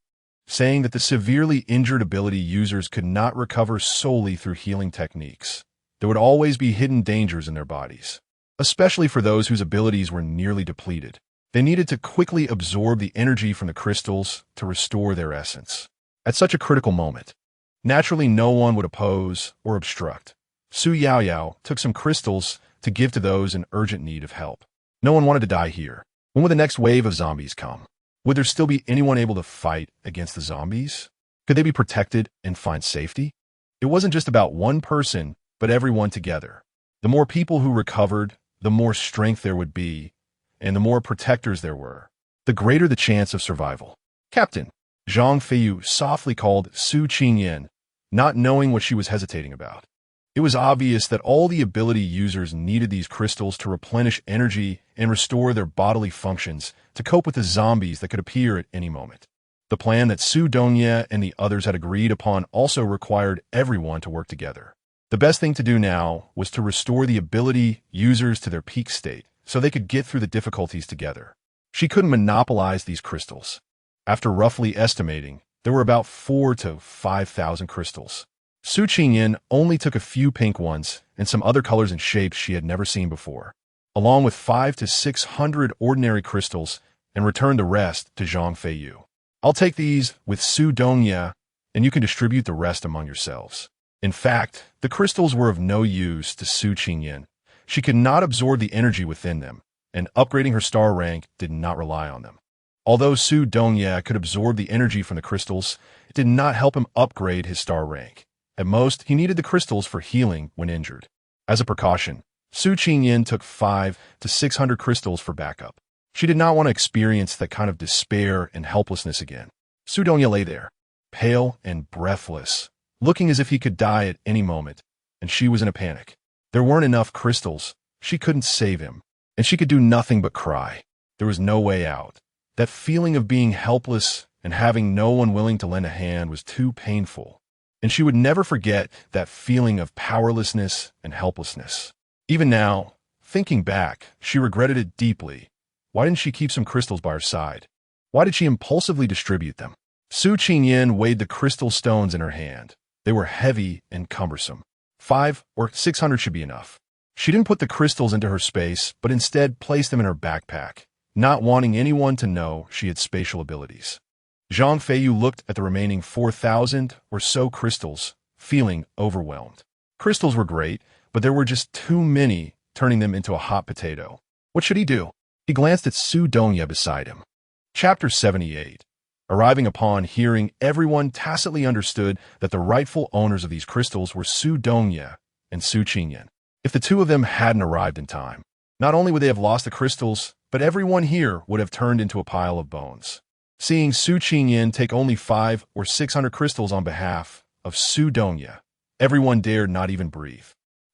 saying that the severely injured ability users could not recover solely through healing techniques. There would always be hidden dangers in their bodies, especially for those whose abilities were nearly depleted. They needed to quickly absorb the energy from the crystals to restore their essence. At such a critical moment, naturally no one would oppose or obstruct. Su Yaoyao took some crystals to give to those in urgent need of help. No one wanted to die here. When would the next wave of zombies come? Would there still be anyone able to fight against the zombies? Could they be protected and find safety? It wasn't just about one person, but everyone together. The more people who recovered, the more strength there would be, and the more protectors there were, the greater the chance of survival. Captain, Zhang Feiyu softly called Su Qingyan, not knowing what she was hesitating about. It was obvious that all the ability users needed these crystals to replenish energy and restore their bodily functions to cope with the zombies that could appear at any moment. The plan that Su Dongye and the others had agreed upon also required everyone to work together. The best thing to do now was to restore the ability users to their peak state so they could get through the difficulties together. She couldn't monopolize these crystals. After roughly estimating, there were about 4,000 to 5,000 crystals. Su Qingyan only took a few pink ones and some other colors and shapes she had never seen before, along with 500 to 600 ordinary crystals, and returned the rest to Zhang Feiyu. "I'll take these with Su Dongye, and you can distribute the rest among yourselves." In fact, the crystals were of no use to Su Qingyan. She could not absorb the energy within them, and upgrading her star rank did not rely on them. Although Su Dongye could absorb the energy from the crystals, it did not help him upgrade his star rank. At most, he needed the crystals for healing when injured. As a precaution, Su Qingyan took 500 to 600 crystals for backup. She did not want to experience that kind of despair and helplessness again. Su Dongye lay there, pale and breathless, looking as if he could die at any moment, and she was in a panic. There weren't enough crystals. She couldn't save him, and she could do nothing but cry. There was no way out. That feeling of being helpless and having no one willing to lend a hand was too painful, and she would never forget that feeling of powerlessness and helplessness. Even now, thinking back, she regretted it deeply. Why didn't she keep some crystals by her side? Why did she impulsively distribute them? Su Qingyan weighed the crystal stones in her hand. They were heavy and cumbersome. 500 or 600 should be enough. She didn't put the crystals into her space, but instead placed them in her backpack, not wanting anyone to know she had spatial abilities. Zhang Feiyu looked at the remaining 4,000 or so crystals, feeling overwhelmed. Crystals were great, but there were just too many, turning them into a hot potato. What should he do? He glanced at Su Dongye beside him. Chapter 78. Arriving upon hearing, everyone tacitly understood that the rightful owners of these crystals were Su Dongye and Su Qingyan. If the two of them hadn't arrived in time, not only would they have lost the crystals, but everyone here would have turned into a pile of bones. Seeing Su Qingyan take only 500 or 600 crystals on behalf of Su Dongye, Everyone dared not even breathe.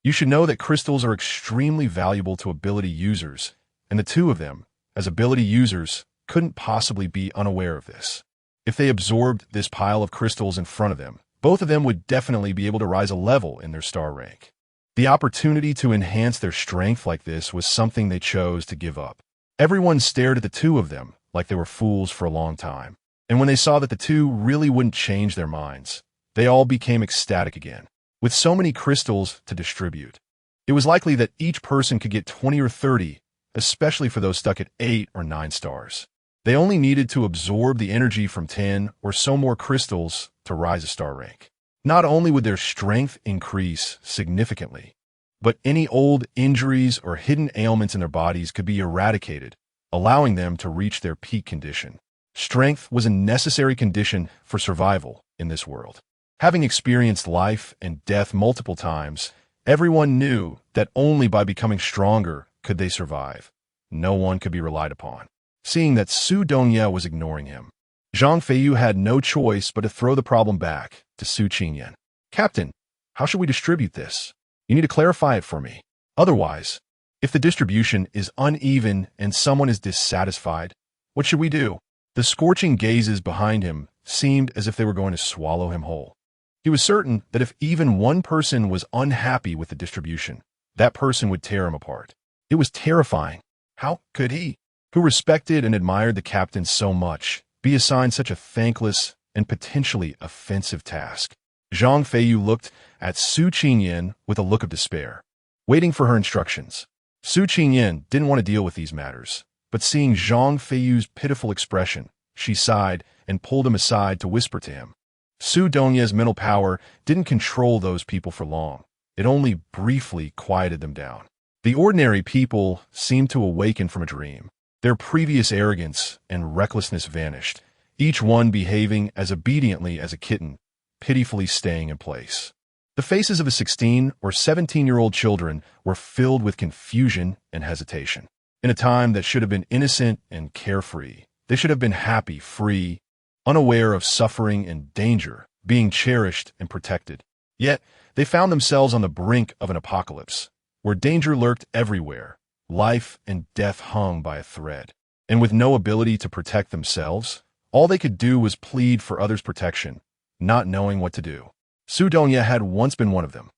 You should know that crystals are extremely valuable to ability users, and the two of them, as ability users, couldn't possibly be unaware of this. If they absorbed this pile of crystals in front of them, both of them would definitely be able to rise a level in their star rank. The opportunity to enhance their strength like this was something they chose to give up. Everyone stared at the two of them like they were fools for a long time. And when they saw that the two really wouldn't change their minds, they all became ecstatic again. With so many crystals to distribute, it was likely that each person could get 20 or 30, especially for those stuck at 8 or 9 stars. They only needed to absorb the energy from 10 or so more crystals to rise a star rank. Not only would their strength increase significantly, but any old injuries or hidden ailments in their bodies could be eradicated, allowing them to reach their peak condition. Strength was a necessary condition for survival in this world. Having experienced life and death multiple times, everyone knew that only by becoming stronger could they survive. No one could be relied upon. Seeing that Su Dongye was ignoring him, Zhang Feiyu had no choice but to throw the problem back to Su Qingyan. Captain, how should we distribute this? You need to clarify it for me. Otherwise, if the distribution is uneven and someone is dissatisfied, what should we do? The scorching gazes behind him seemed as if they were going to swallow him whole. He was certain that if even one person was unhappy with the distribution, that person would tear him apart. It was terrifying. How could he, who respected and admired the captain so much, be assigned such a thankless and potentially offensive task? Zhang Feiyu looked at Su Qingyan with a look of despair, waiting for her instructions. Su Qingyan didn't want to deal with these matters, but seeing Zhang Feiyu's pitiful expression, she sighed and pulled him aside to whisper to him. Su Dongye's mental power didn't control those people for long. It only briefly quieted them down. The ordinary people seemed to awaken from a dream. Their previous arrogance and recklessness vanished, each one behaving as obediently as a kitten, pitifully staying in place. The faces of the 16 or 17-year-old children were filled with confusion and hesitation. In a time that should have been innocent and carefree, they should have been happy, free, unaware of suffering and danger, being cherished and protected. Yet, they found themselves on the brink of an apocalypse, where danger lurked everywhere. Life and death hung by a thread. And with no ability to protect themselves, all they could do was plead for others' protection, not knowing what to do. Su Dongye had once been one of them.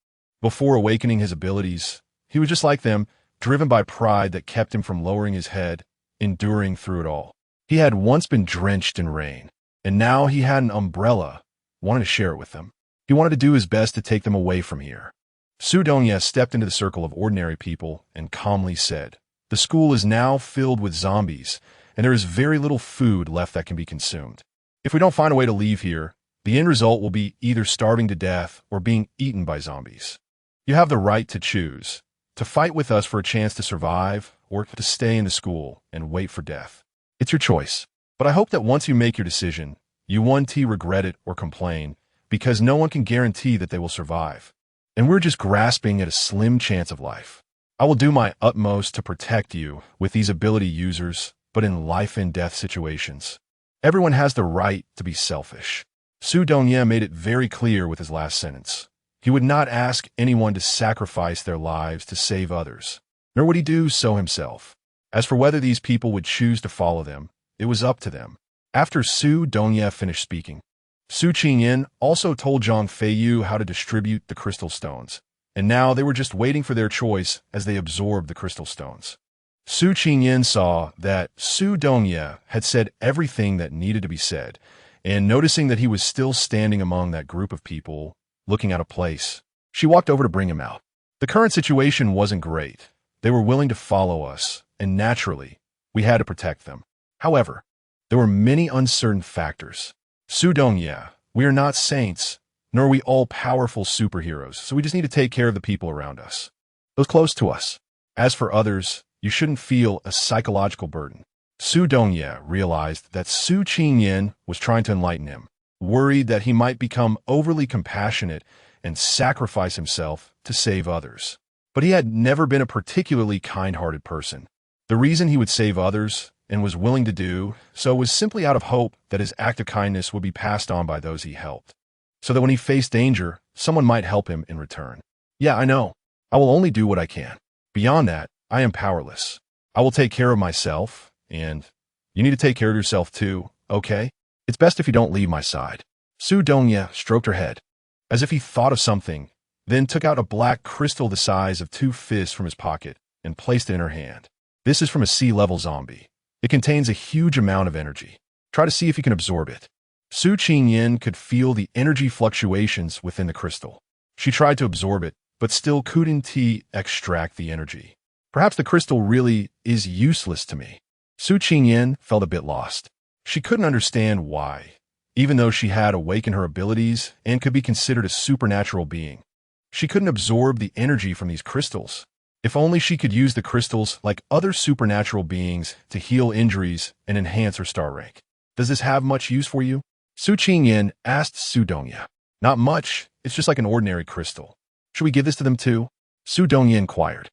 Before awakening his abilities, he was just like them, driven by pride that kept him from lowering his head, enduring through it all. He had once been drenched in rain, and now he had an umbrella, wanted to share it with them. He wanted to do his best to take them away from here. Su Dongye stepped into the circle of ordinary people and calmly said, "The school is now filled with zombies, and there is very little food left that can be consumed. If we don't find a way to leave here, the end result will be either starving to death or being eaten by zombies. You have the right to choose, to fight with us for a chance to survive, or to stay in the school and wait for death. It's your choice. But I hope that once you make your decision, you won't regret it or complain, because no one can guarantee that they will survive. And we're just grasping at a slim chance of life. I will do my utmost to protect you with these ability users, but in life and death situations, everyone has the right to be selfish." Su Dongye made it very clear with his last sentence. He would not ask anyone to sacrifice their lives to save others, nor would he do so himself. As for whether these people would choose to follow them, it was up to them. After Su Dongye finished speaking, Su Qingyan also told Zhang Feiyu how to distribute the crystal stones, and now they were just waiting for their choice as they absorbed the crystal stones. Su Qingyan saw that Su Dongye had said everything that needed to be said, and noticing that he was still standing among that group of people, looking out of place, she walked over to bring him out. The current situation wasn't great. They were willing to follow us, and naturally, we had to protect them. However, there were many uncertain factors. Su Dongye, we are not saints, nor are we all-powerful superheroes, so we just need to take care of the people around us, those close to us. As for others, you shouldn't feel a psychological burden. Su Dongye realized that Su Qingyan was trying to enlighten him, worried that he might become overly compassionate and sacrifice himself to save others. But he had never been a particularly kind-hearted person. The reason he would save others and was willing to do so was simply out of hope that his act of kindness would be passed on by those he helped, so that when he faced danger, someone might help him in return. Yeah, I know. I will only do what I can. Beyond that, I am powerless. I will take care of myself, and you need to take care of yourself too, okay? It's best if you don't leave my side. Su Dongye stroked her head, as if he thought of something, then took out a black crystal the size of 2 fists from his pocket and placed it in her hand. This is from a sea-level zombie. It contains a huge amount of energy. Try to see if you can absorb it. Su Qingyin could feel the energy fluctuations within the crystal. She tried to absorb it, but still couldn't extract the energy. Perhaps the crystal really is useless to me. Su Qingyin felt a bit lost. She couldn't understand why, even though she had awakened her abilities and could be considered a supernatural being. She couldn't absorb the energy from these crystals. If only she could use the crystals like other supernatural beings to heal injuries and enhance her star rank. Does this have much use for you? Su Qingyin asked Su Dongye. Not much, it's just like an ordinary crystal. Should we give this to them too? Su Dongye inquired.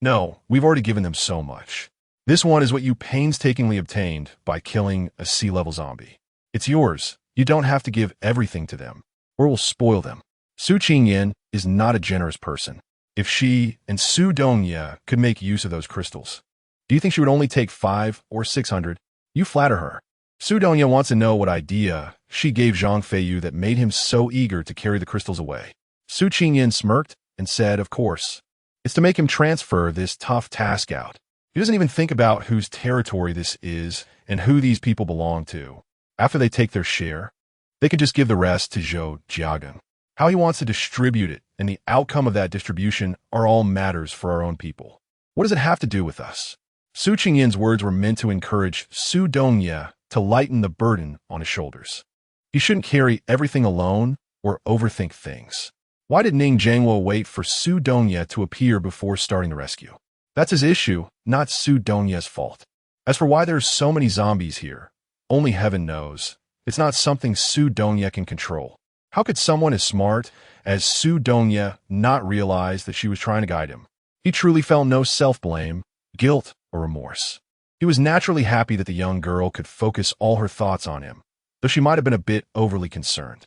No, we've already given them so much. This one is what you painstakingly obtained by killing a sea-level zombie. It's yours. You don't have to give everything to them, or we'll spoil them. Su Qingyin is not a generous person. If she and Su Dongye could make use of those crystals, do you think she would only take 5 or 600? You flatter her. Su Dongye wants to know what idea she gave Zhang Feiyu that made him so eager to carry the crystals away. Su Qingyin smirked and said, of course. It's to make him transfer this tough task out. He doesn't even think about whose territory this is and who these people belong to. After they take their share, they can just give the rest to Zhou Jiagang. How he wants to distribute it and the outcome of that distribution are all matters for our own people. What does it have to do with us? Su Qingyin's words were meant to encourage Su Dongye to lighten the burden on his shoulders. He shouldn't carry everything alone or overthink things. Why did Ning Zhangwo wait for Su Dongye to appear before starting the rescue? That's his issue, not Su Dongye's fault. As for why there's so many zombies here, only heaven knows. It's not something Su Dongye can control. How could someone as smart as Su Dongye not realize that she was trying to guide him? He truly felt no self-blame, guilt, or remorse. He was naturally happy that the young girl could focus all her thoughts on him, though she might have been a bit overly concerned.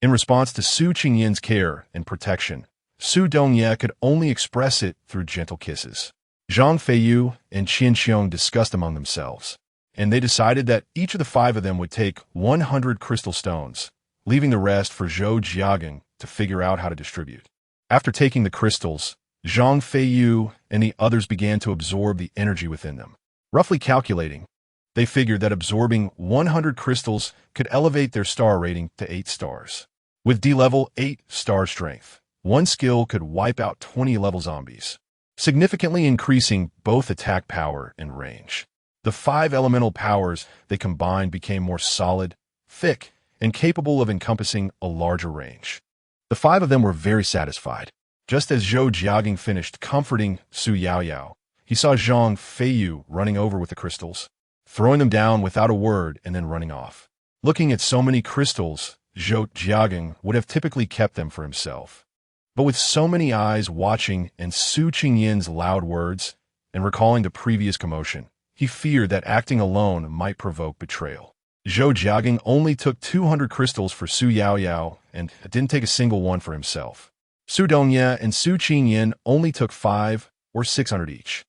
In response to Su Qingyin's care and protection, Su Dongye could only express it through gentle kisses. Zhang Feiyu and Qian Xiong discussed among themselves, and they decided that each of the 5 of them would take 100 crystal stones, leaving the rest for Zhou Jiagang to figure out how to distribute. After taking the crystals, Zhang Feiyu and the others began to absorb the energy within them. Roughly calculating, they figured that absorbing 100 crystals could elevate their star rating to 8 stars. With D-level 8 star strength, one skill could wipe out 20-level zombies, significantly increasing both attack power and range. The 5 elemental powers they combined became more solid, thick, and capable of encompassing a larger range. The 5 of them were very satisfied. Just as Zhou Jiagang finished comforting Su Yaoyao, he saw Zhang Feiyu running over with the crystals, throwing them down without a word and then running off. Looking at so many crystals, Zhou Jiagang would have typically kept them for himself. But with so many eyes watching and Su Qingyin's loud words, and recalling the previous commotion, he feared that acting alone might provoke betrayal. Zhou Jiagang only took 200 crystals for Su Yaoyao and didn't take a single one for himself. Su Dongye and Su Qingyin only took 5 or 600 each.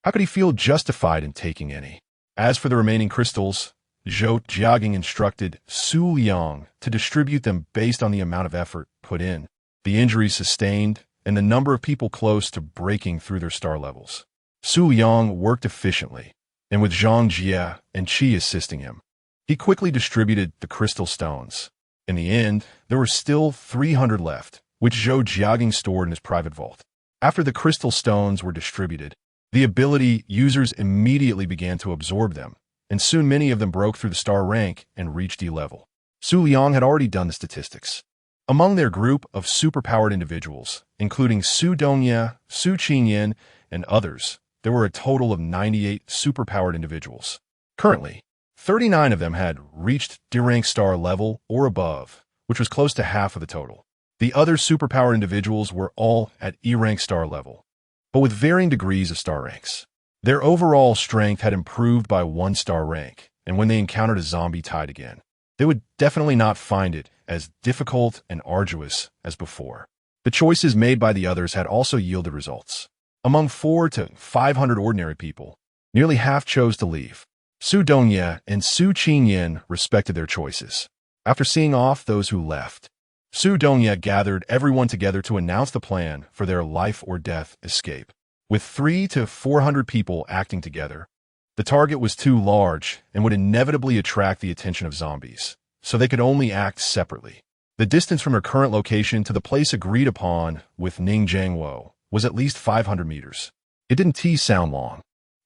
How could he feel justified in taking any? As for the remaining crystals, Zhou Jiagang instructed Su Liang to distribute them based on the amount of effort put in, the injuries sustained, and the number of people close to breaking through their star levels. Su Liang worked efficiently, and with Zhang Jie and Qi assisting him, he quickly distributed the crystal stones. In the end, there were still 300 left, which Zhou Jiagang stored in his private vault. After the crystal stones were distributed, the ability users immediately began to absorb them, and soon many of them broke through the star rank and reached D level. Su Liang had already done the statistics. Among their group of superpowered individuals, including Su Dongye, Su Qingyin, and others, there were a total of 98 superpowered individuals. Currently, 39 of them had reached D-rank star level or above, which was close to half of the total. The other superpowered individuals were all at E-rank star level, but with varying degrees of star ranks. Their overall strength had improved by 1 star rank, and when they encountered a zombie tide again, they would definitely not find it as difficult and arduous as before. The choices made by the others had also yielded results. Among 400 to 500 ordinary people, nearly half chose to leave. Su Dongye and Su Qingyan respected their choices. After seeing off those who left, Su Dongye gathered everyone together to announce the plan for their life-or-death escape. With 300 to 400 people acting together, the target was too large and would inevitably attract the attention of zombies, so they could only act separately. The distance from her current location to the place agreed upon with Ning Jiangwo was at least 500 meters. It didn't sound long,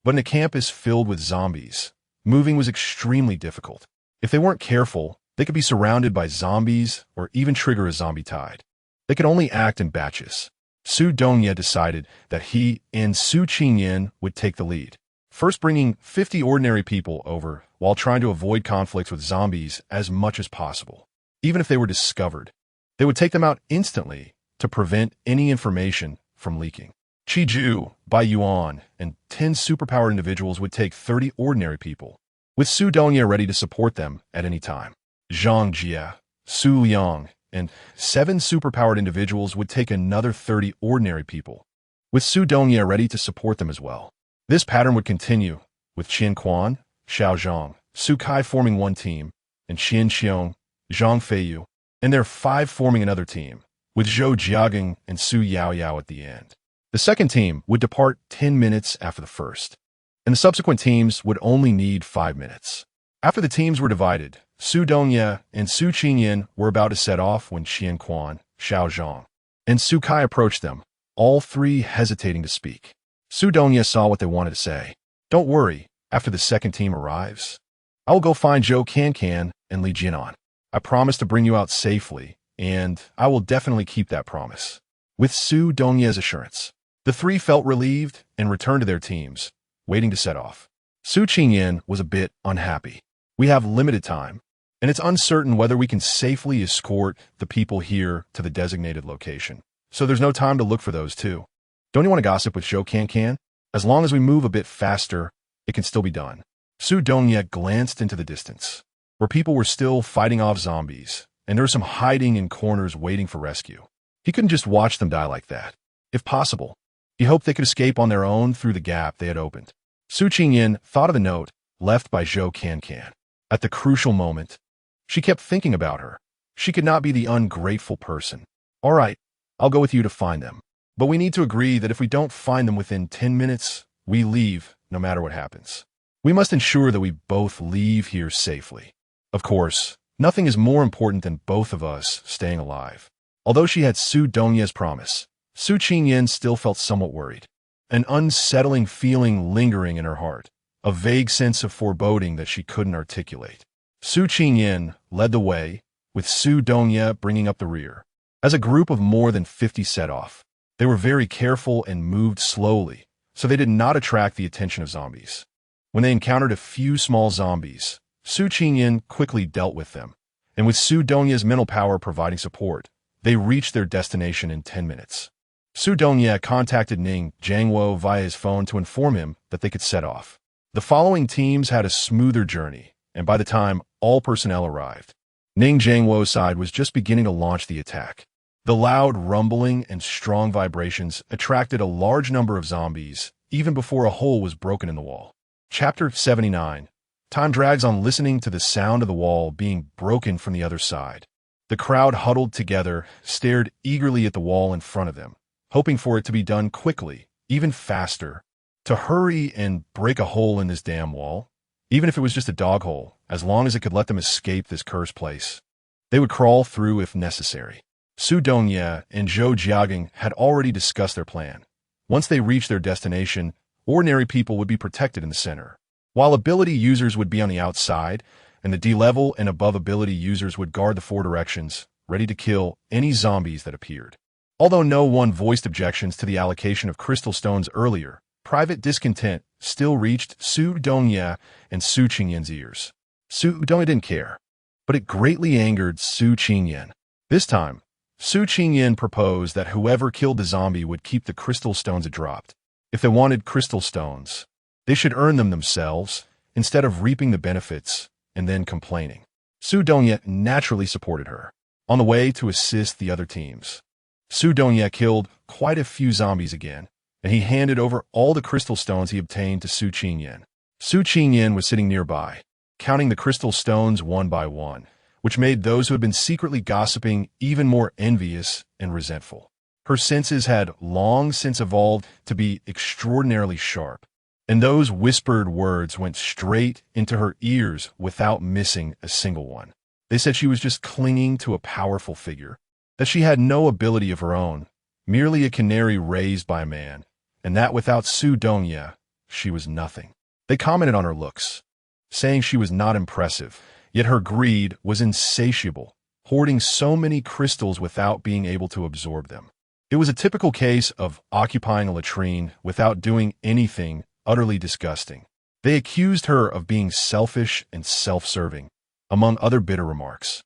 but in a campus filled with zombies, moving was extremely difficult. If they weren't careful, they could be surrounded by zombies or even trigger a zombie tide. They could only act in batches. Su Dongye decided that he and Su Qingyan would take the lead, first bringing 50 ordinary people over while trying to avoid conflicts with zombies as much as possible. Even if they were discovered, they would take them out instantly to prevent any information from leaking. Qiju, Bai Yuan, and 10 superpowered individuals would take 30 ordinary people, with Su Dongye ready to support them at any time. Zhang Jie, Su Liang, and 7 superpowered individuals would take another 30 ordinary people, with Su Dongye ready to support them as well. This pattern would continue, with Qian Quan, Xiao Zhang, Su Kai forming one team, and Qian Xiong, Zhang Feiyu, and their 5 forming another team, with Zhou Jiaging and Su Yaoyao at the end. The second team would depart 10 minutes after the first, and the subsequent teams would only need 5 minutes. After the teams were divided, Su Dongye and Su Qingyan were about to set off when Qian Quan, Xiao Zhang, and Su Kai approached them, all 3 hesitating to speak. Su Dongye saw what they wanted to say. "Don't worry, after the second team arrives, I will go find Zhou Cancan and Li Jinan. I promise to bring you out safely, and I will definitely keep that promise." With Su Dongye's assurance, the 3 felt relieved and returned to their teams, waiting to set off. Su Qingyan was a bit unhappy. "We have limited time, and it's uncertain whether we can safely escort the people here to the designated location. So there's no time to look for those too. Don't you want to gossip with Zhou Cancan? As long as we move a bit faster, it can still be done." Su Dongye glanced into the distance, where people were still fighting off zombies, and there was some hiding in corners waiting for rescue. He couldn't just watch them die like that. If possible, he hoped they could escape on their own through the gap they had opened. Su Qingyan thought of the note left by Zhou Cancan. At the crucial moment, she kept thinking about her. She could not be the ungrateful person. "All right, I'll go with you to find them. But we need to agree that if we don't find them within 10 minutes, we leave no matter what happens. We must ensure that we both leave here safely. Of course, nothing is more important than both of us staying alive." Although she had Su Dongye's promise, Su Qingyan still felt somewhat worried. An unsettling feeling lingering in her heart, a vague sense of foreboding that she couldn't articulate. Su Qingyan led the way, with Su Dongye bringing up the rear. As a group of more than 50 set off, they were very careful and moved slowly, so they did not attract the attention of zombies. When they encountered a few small zombies, Su Qingyan quickly dealt with them, and with Su Dongye's mental power providing support, they reached their destination in 10 minutes. Su Dongye contacted Ning Jiangwo via his phone to inform him that they could set off. The following teams had a smoother journey, and by the time all personnel arrived, Ning Jiangwo's side was just beginning to launch the attack. The loud rumbling and strong vibrations attracted a large number of zombies, even before a hole was broken in the wall. Chapter 79. Time drags on listening to the sound of the wall being broken from the other side. The crowd huddled together, stared eagerly at the wall in front of them, hoping for it to be done quickly, even faster. To hurry and break a hole in this damn wall, even if it was just a dog hole, as long as it could let them escape this cursed place. They would crawl through if necessary. Su Dongye and Zhou Jiaging had already discussed their plan. Once they reached their destination, ordinary people would be protected in the center, while ability users would be on the outside, and the D-level and above ability users would guard the 4 directions, ready to kill any zombies that appeared. Although no one voiced objections to the allocation of crystal stones earlier, private discontent still reached Su Dongye and Su Qingyan's ears. Su Dongye didn't care, but it greatly angered Su Qingyan. This time, Su Qingyan proposed that whoever killed the zombie would keep the crystal stones it dropped. If they wanted crystal stones, they should earn them themselves, instead of reaping the benefits and then complaining. Su Dongye naturally supported her. on the way to assist the other teams. Su Dongye killed quite a few zombies again, and he handed over all the crystal stones he obtained to Su Qingyan. Su Qingyan was sitting nearby, counting the crystal stones one by one, which made those who had been secretly gossiping even more envious and resentful. Her senses had long since evolved to be extraordinarily sharp, and those whispered words went straight into her ears without missing a single one. They said she was just clinging to a powerful figure, that she had no ability of her own, merely a canary raised by a man, and that without Su Dongye, she was nothing. They commented on her looks, saying she was not impressive, yet her greed was insatiable, hoarding so many crystals without being able to absorb them. It was a typical case of occupying a latrine without doing anything, utterly disgusting. They accused her of being selfish and self-serving, among other bitter remarks.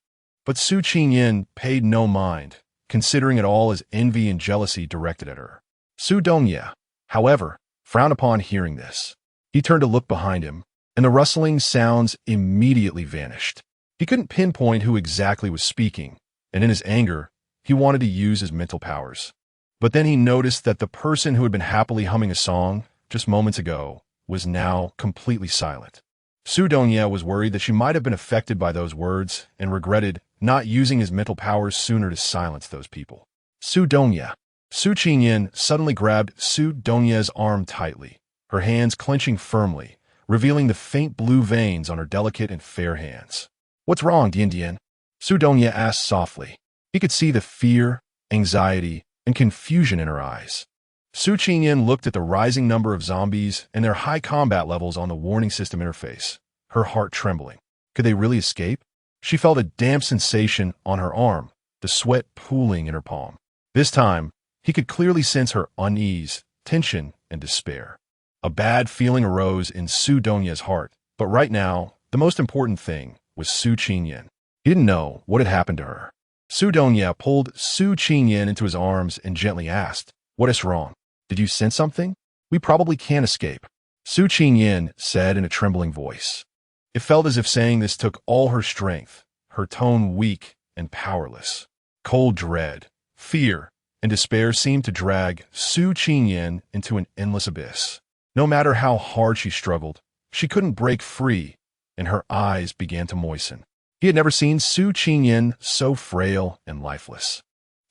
But Su Qingyan paid no mind, considering it all as envy and jealousy directed at her. Su Dongye, however, frowned upon hearing this. He turned to look behind him, and the rustling sounds immediately vanished. He couldn't pinpoint who exactly was speaking, and in his anger, he wanted to use his mental powers. But then he noticed that the person who had been happily humming a song just moments ago was now completely silent. Su Dongye was worried that she might have been affected by those words and regretted not using his mental powers sooner to silence those people. Su Dongye. Su Qingyan suddenly grabbed Su Dongye's arm tightly, her hands clenching firmly, revealing the faint blue veins on her delicate and fair hands. "What's wrong, Dian Dian?" Su Dongye asked softly. He could see the fear, anxiety, and confusion in her eyes. Su Qingyan looked at the rising number of zombies and their high combat levels on the warning system interface, her heart trembling. Could they really escape? She felt a damp sensation on her arm, the sweat pooling in her palm. This time, he could clearly sense her unease, tension, and despair. A bad feeling arose in Su Dongye's heart, but right now, the most important thing was Su Qingyan. He didn't know what had happened to her. Su Dongye pulled Su Qingyan into his arms and gently asked, "What is wrong? Did you sense something? We probably can't escape." Su Qingyan said in a trembling voice. It felt as if saying this took all her strength, her tone weak and powerless. Cold dread, fear, and despair seemed to drag Su Qingyan into an endless abyss. No matter how hard she struggled, she couldn't break free, and her eyes began to moisten. He had never seen Su Qingyan so frail and lifeless.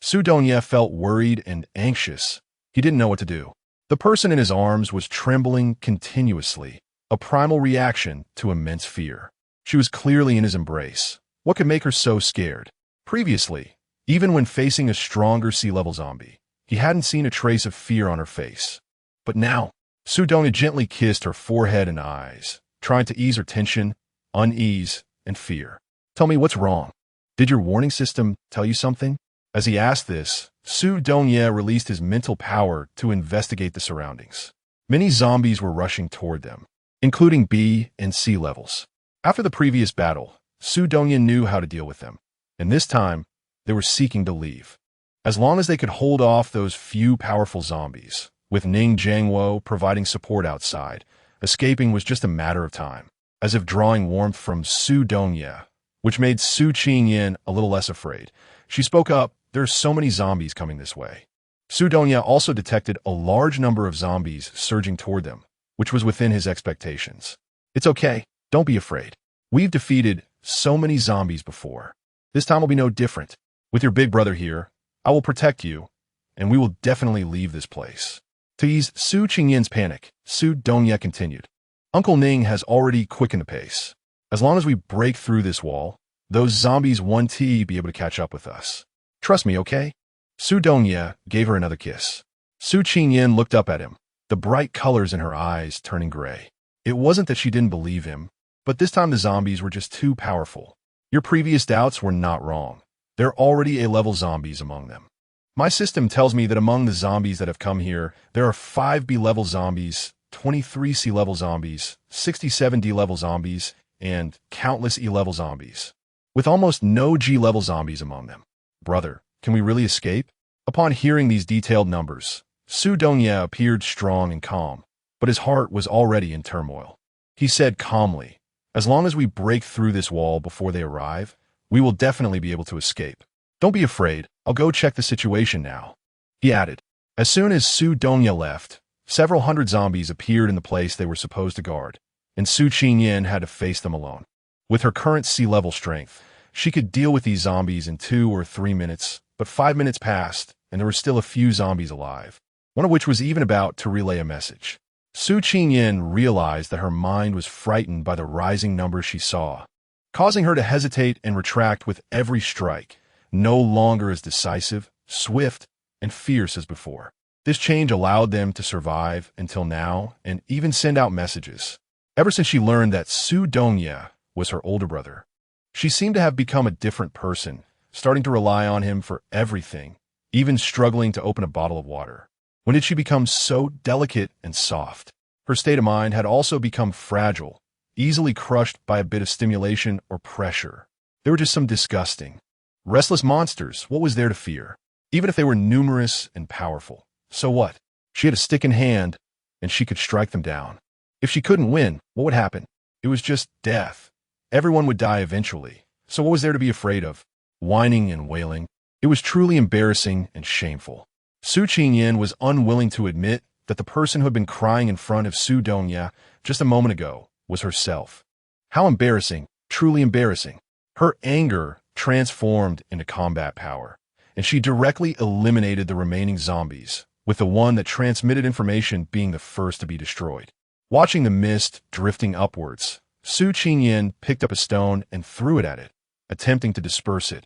Su Dongye felt worried and anxious. He didn't know what to do. The person in his arms was trembling continuously, a primal reaction to immense fear. She was clearly in his embrace. What could make her so scared? Previously, even when facing a stronger sea-level zombie, he hadn't seen a trace of fear on her face. But now, Su Dongye gently kissed her forehead and eyes, trying to ease her tension, unease, and fear. "Tell me what's wrong. Did your warning system tell you something?" As he asked this, Su Dongye released his mental power to investigate the surroundings. Many zombies were rushing toward them, including B and C levels. After the previous battle, Su Dongye knew how to deal with them, and this time, they were seeking to leave. As long as they could hold off those few powerful zombies, with Ning Jiangwo providing support outside, escaping was just a matter of time. As if drawing warmth from Su Dongye, which made Su Qingyan a little less afraid, she spoke up, "There are so many zombies coming this way." Su Dongye also detected a large number of zombies surging toward them, which was within his expectations. "It's okay, don't be afraid. We've defeated so many zombies before. This time will be no different. With your big brother here, I will protect you, and we will definitely leave this place." To ease Su Qingyan's panic, Su Dongye continued, "Uncle Ning has already quickened the pace. As long as we break through this wall, those zombies won't be able to catch up with us. Trust me, okay?" Su Dongye gave her another kiss. Su Qingyan looked up at him, the bright colors in her eyes turning gray. It wasn't that she didn't believe him, but this time the zombies were just too powerful. "Your previous doubts were not wrong. There are already A-level zombies among them. My system tells me that among the zombies that have come here, there are 5 B-level zombies, 23 C-level zombies, 67 D-level zombies, and countless E-level zombies, with almost no G-level zombies among them. Brother, can we really escape?" Upon hearing these detailed numbers, Su Dongye appeared strong and calm, but his heart was already in turmoil. He said calmly, "As long as we break through this wall before they arrive, we will definitely be able to escape. Don't be afraid. I'll go check the situation now. He added. As soon as Su Dongya left, several hundred zombies appeared in the place they were supposed to guard, and Su Qingyan had to face them alone. With her current sea-level strength, she could deal with these zombies in 2 or 3 minutes, but 5 minutes passed, and there were still a few zombies alive, one of which was even about to relay a message. Su Qingyan realized that her mind was frightened by the rising numbers she saw, causing her to hesitate and retract with every strike, no longer as decisive, swift, and fierce as before. This change allowed them to survive until now and even send out messages. Ever since she learned that Su Dongya was her older brother, she seemed to have become a different person, starting to rely on him for everything, even struggling to open a bottle of water. When did she become so delicate and soft? Her state of mind had also become fragile, easily crushed by a bit of stimulation or pressure. They were just some disgusting, restless monsters. What was there to fear? Even if they were numerous and powerful. So what? She had a stick in hand, and she could strike them down. If she couldn't win, what would happen? It was just death. Everyone would die eventually. So what was there to be afraid of? Whining and wailing. It was truly embarrassing and shameful. Su Qingyan was unwilling to admit that the person who had been crying in front of Su Dongya just a moment ago was herself. How embarrassing, truly embarrassing. Her anger transformed into combat power, and she directly eliminated the remaining zombies, with the one that transmitted information being the first to be destroyed. Watching the mist drifting upwards, Su Qingyan picked up a stone and threw it at it, attempting to disperse it.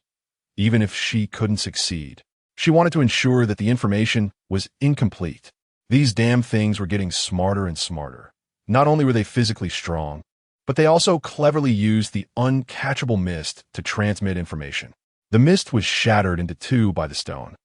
Even if she couldn't succeed, she wanted to ensure that the information was incomplete. These damn things were getting smarter and smarter. Not only were they physically strong, but they also cleverly used the uncatchable mist to transmit information. The mist was shattered into 2 by the stone,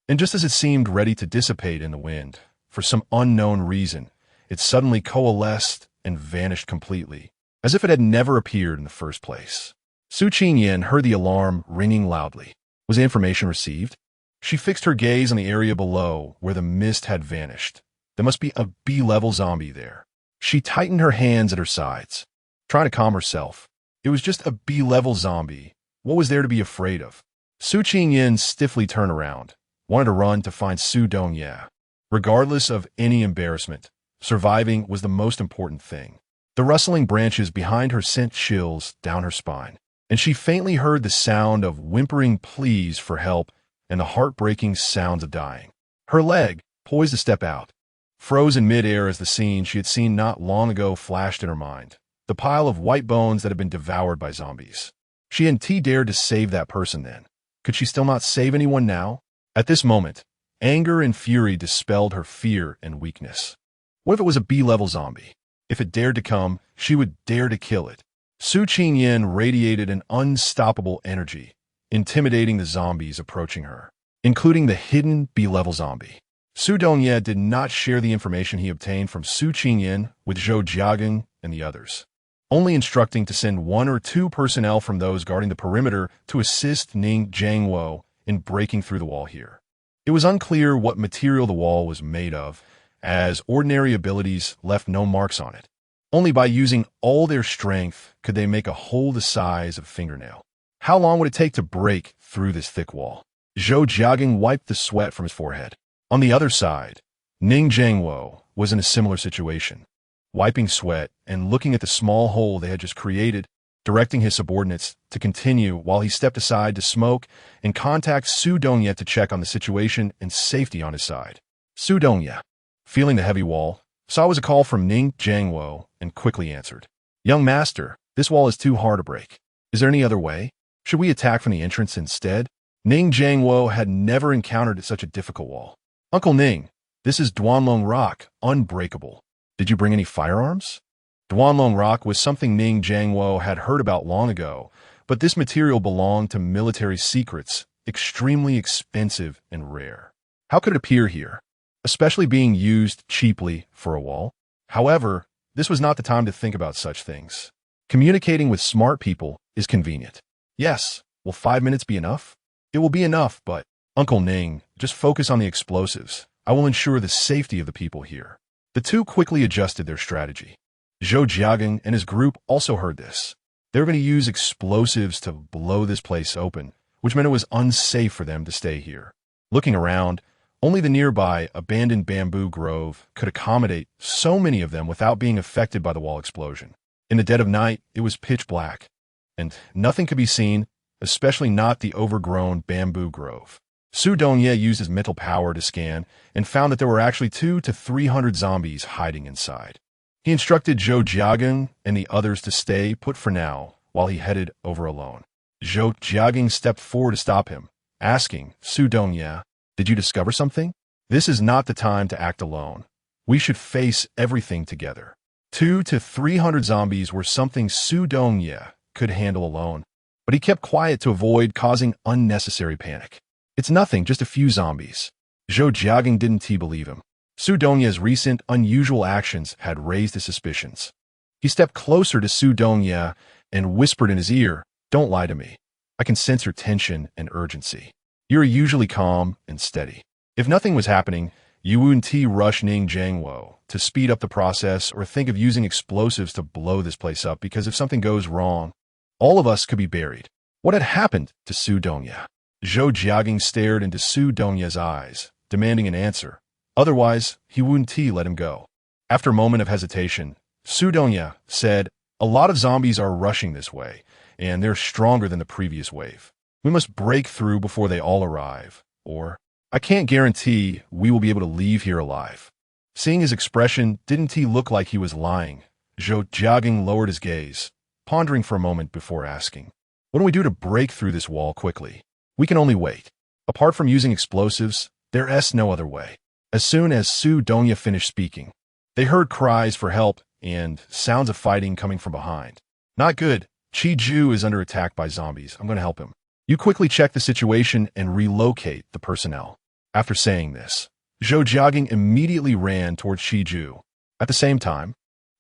and just as it seemed ready to dissipate in the wind, for some unknown reason, it suddenly coalesced and vanished completely, as if it had never appeared in the first place. Su Qingyan heard the alarm ringing loudly. Was the information received? She fixed her gaze on the area below where the mist had vanished. There must be a B-level zombie there. She tightened her hands at her sides, trying to calm herself. It was just a B-level zombie. What was there to be afraid of? Su Qingyan stiffly turned around, wanted to run to find Su Dongya. Regardless of any embarrassment, surviving was the most important thing. The rustling branches behind her sent chills down her spine, and she faintly heard the sound of whimpering pleas for help and the heartbreaking sounds of dying. Her leg, poised to step out, froze in midair as the scene she had seen not long ago flashed in her mind. The pile of white bones that had been devoured by zombies. She hadn't dared to save that person then. Could she still not save anyone now? At this moment, anger and fury dispelled her fear and weakness. What if it was a B-level zombie? If it dared to come, she would dare to kill it. Su Qingyan radiated an unstoppable energy, intimidating the zombies approaching her, including the hidden B-level zombie. Su Dongya did not share the information he obtained from Su Qingyan with Zhou Jiagang and the others, only instructing to send 1 or 2 personnel from those guarding the perimeter to assist Ning Jiangwo in breaking through the wall here. It was unclear what material the wall was made of, as ordinary abilities left no marks on it. Only by using all their strength could they make a hole the size of a fingernail. How long would it take to break through this thick wall? Zhou Jiagang wiped the sweat from his forehead. On the other side, Ning Jiangwo was in a similar situation, wiping sweat and looking at the small hole they had just created, directing his subordinates to continue while he stepped aside to smoke and contact Su Dongya to check on the situation and safety on his side. Su Dongya, feeling the heavy wall, saw it was a call from Ning Jiangwo and quickly answered. Young master, this wall is too hard to break. Is there any other way? Should we attack from the entrance instead? Ning Jiangwo had never encountered such a difficult wall. Uncle Ning, this is Duanlong Rock, unbreakable. Did you bring any firearms? Duanlong Rock was something Ning Jiangwo had heard about long ago, but this material belonged to military secrets, extremely expensive and rare. How could it appear here, especially being used cheaply for a wall? However, this was not the time to think about such things. Communicating with smart people is convenient. Yes, will 5 minutes be enough? It will be enough, but Uncle Ning, just focus on the explosives. I will ensure the safety of the people here. The two quickly adjusted their strategy. Zhou Jiagang and his group also heard this. They were going to use explosives to blow this place open, which which meant it was unsafe for them to stay here. Looking around, only the nearby abandoned bamboo grove could accommodate so many of them without being affected by the wall explosion. In the dead of night, it was pitch black, and nothing could be seen, especially not the overgrown bamboo grove. Su Dongye used his mental power to scan and found that there were actually 200 to 300 zombies hiding inside. He instructed Zhou Jiagang and the others to stay put for now while he headed over alone. Zhou Jiagang stepped forward to stop him, asking, Su Dongye, did you discover something? This is not the time to act alone. We should face everything together. 200 to 300 zombies were something Su Dongye could handle alone, but he kept quiet to avoid causing unnecessary panic. It's nothing, just a few zombies. Zhou Jiagang didn't believe him. Su Dongye's recent, unusual actions had raised his suspicions. He stepped closer to Su Dongye and whispered in his ear, don't lie to me. I can sense your tension and urgency. You're usually calm and steady. If nothing was happening, you wouldn't rush Ning Jiangwo to speed up the process or think of using explosives to blow this place up, because if something goes wrong, all of us could be buried. What had happened to Su Dongye? Zhou Jiagang stared into Su Dongye's eyes, demanding an answer. Otherwise, he wouldn't let him go. After a moment of hesitation, Su Dongye said, a lot of zombies are rushing this way, and they're stronger than the previous wave. We must break through before they all arrive, or I can't guarantee we will be able to leave here alive. Seeing his expression, didn't he look like he was lying? Zhou Jiagang lowered his gaze, pondering for a moment before asking, what do we do to break through this wall quickly? We can only wait. Apart from using explosives, there's no other way. As soon as Su Dongye finished speaking, they heard cries for help and sounds of fighting coming from behind. Not good. Chi Ju is under attack by zombies. I'm going to help him. You quickly check the situation and relocate the personnel. After saying this, Zhou Jiagang immediately ran towards Chi Ju. At the same time,